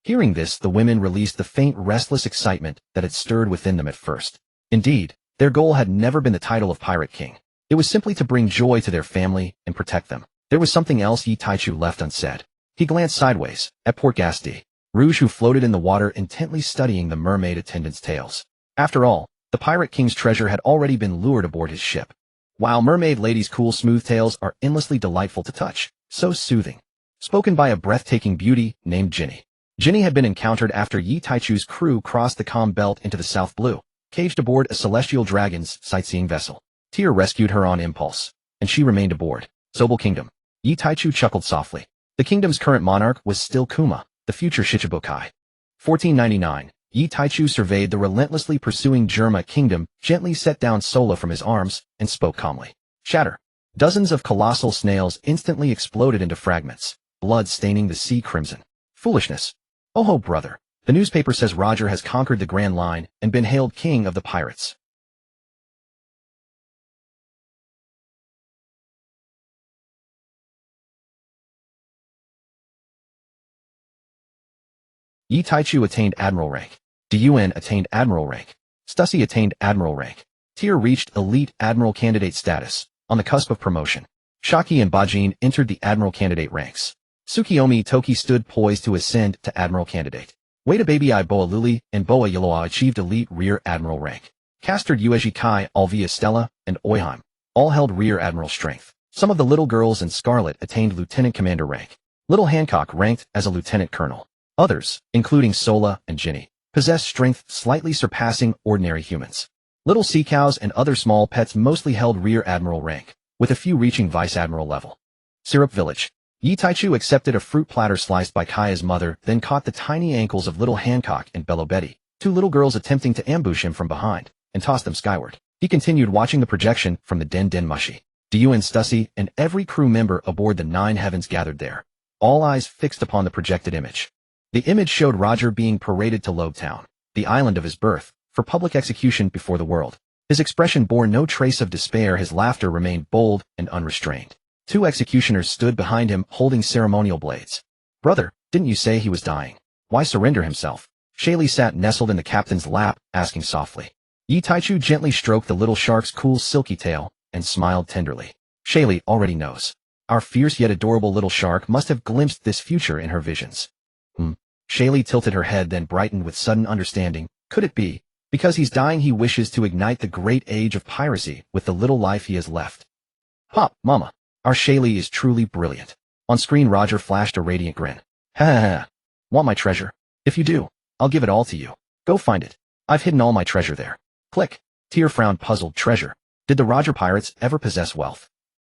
Hearing this, the women released the faint, restless excitement that had stirred within them at first. Indeed, their goal had never been the title of Pirate King. It was simply to bring joy to their family and protect them. There was something else Yi Taichu left unsaid. He glanced sideways at Port Gasti, Rouge, who floated in the water intently studying the mermaid attendants' tales. After all, the Pirate King's treasure had already been lured aboard his ship. While mermaid ladies' cool smooth tales are endlessly delightful to touch, so soothing. Spoken by a breathtaking beauty named Ginny. Ginny had been encountered after Yi Taichu's crew crossed the calm belt into the South Blue, caged aboard a celestial dragon's sightseeing vessel. Tyr rescued her on impulse, and she remained aboard. Sobel Kingdom. Yi Taichu chuckled softly. The kingdom's current monarch was still Kuma, the future Shichibukai. 1499. Yi Taichu surveyed the relentlessly pursuing Germa kingdom, gently set down Sola from his arms, and spoke calmly. Shatter. Dozens of colossal snails instantly exploded into fragments, blood staining the sea crimson. Foolishness. Oh ho, brother. The newspaper says Roger has conquered the Grand Line and been hailed king of the pirates. Yi Taichu attained Admiral rank. Dun attained Admiral rank. Stussy attained Admiral rank. Tyr reached Elite Admiral candidate status, on the cusp of promotion. Shaki and Bajin entered the Admiral candidate ranks. Tsukiyomi Toki stood poised to ascend to Admiral candidate. Wada Baby I Boa Luli and Boa Yaloa achieved Elite Rear Admiral rank. Castard Ueji Kai, Alvia Stella, and Oiheim all held Rear Admiral strength. Some of the little girls in Scarlet attained Lieutenant Commander rank. Little Hancock ranked as a Lieutenant Colonel. Others, including Sola and Ginny, possessed strength slightly surpassing ordinary humans. Little sea cows and other small pets mostly held Rear Admiral rank, with a few reaching Vice Admiral level. Syrup Village. Yi Taichu accepted a fruit platter sliced by Kaya's mother, then caught the tiny ankles of Little Hancock and Bello Betty, 2 little girls attempting to ambush him from behind, and tossed them skyward. He continued watching the projection from the Den Den Mushi. Dun Stussy and every crew member aboard the 9 heavens gathered there, all eyes fixed upon the projected image. The image showed Roger being paraded to Lobetown, the island of his birth, for public execution before the world. His expression bore no trace of despair, his laughter remained bold and unrestrained. 2 executioners stood behind him holding ceremonial blades. Brother, didn't you say he was dying? Why surrender himself? Shaylee sat nestled in the captain's lap, asking softly. Yi Taichu gently stroked the little shark's cool silky tail, and smiled tenderly. Shaylee already knows. Our fierce yet adorable little shark must have glimpsed this future in her visions. Shaylee tilted her head, then brightened with sudden understanding. Could it be, because he's dying, he wishes to ignite the great age of piracy with the little life he has left? Pop, Mama. Our Shaylee is truly brilliant. On screen, Roger flashed a radiant grin. Ha ha ha. Want my treasure? If you do, I'll give it all to you. Go find it. I've hidden all my treasure there. Click. Tyr frowned, puzzled. Treasure. Did the Roger pirates ever possess wealth?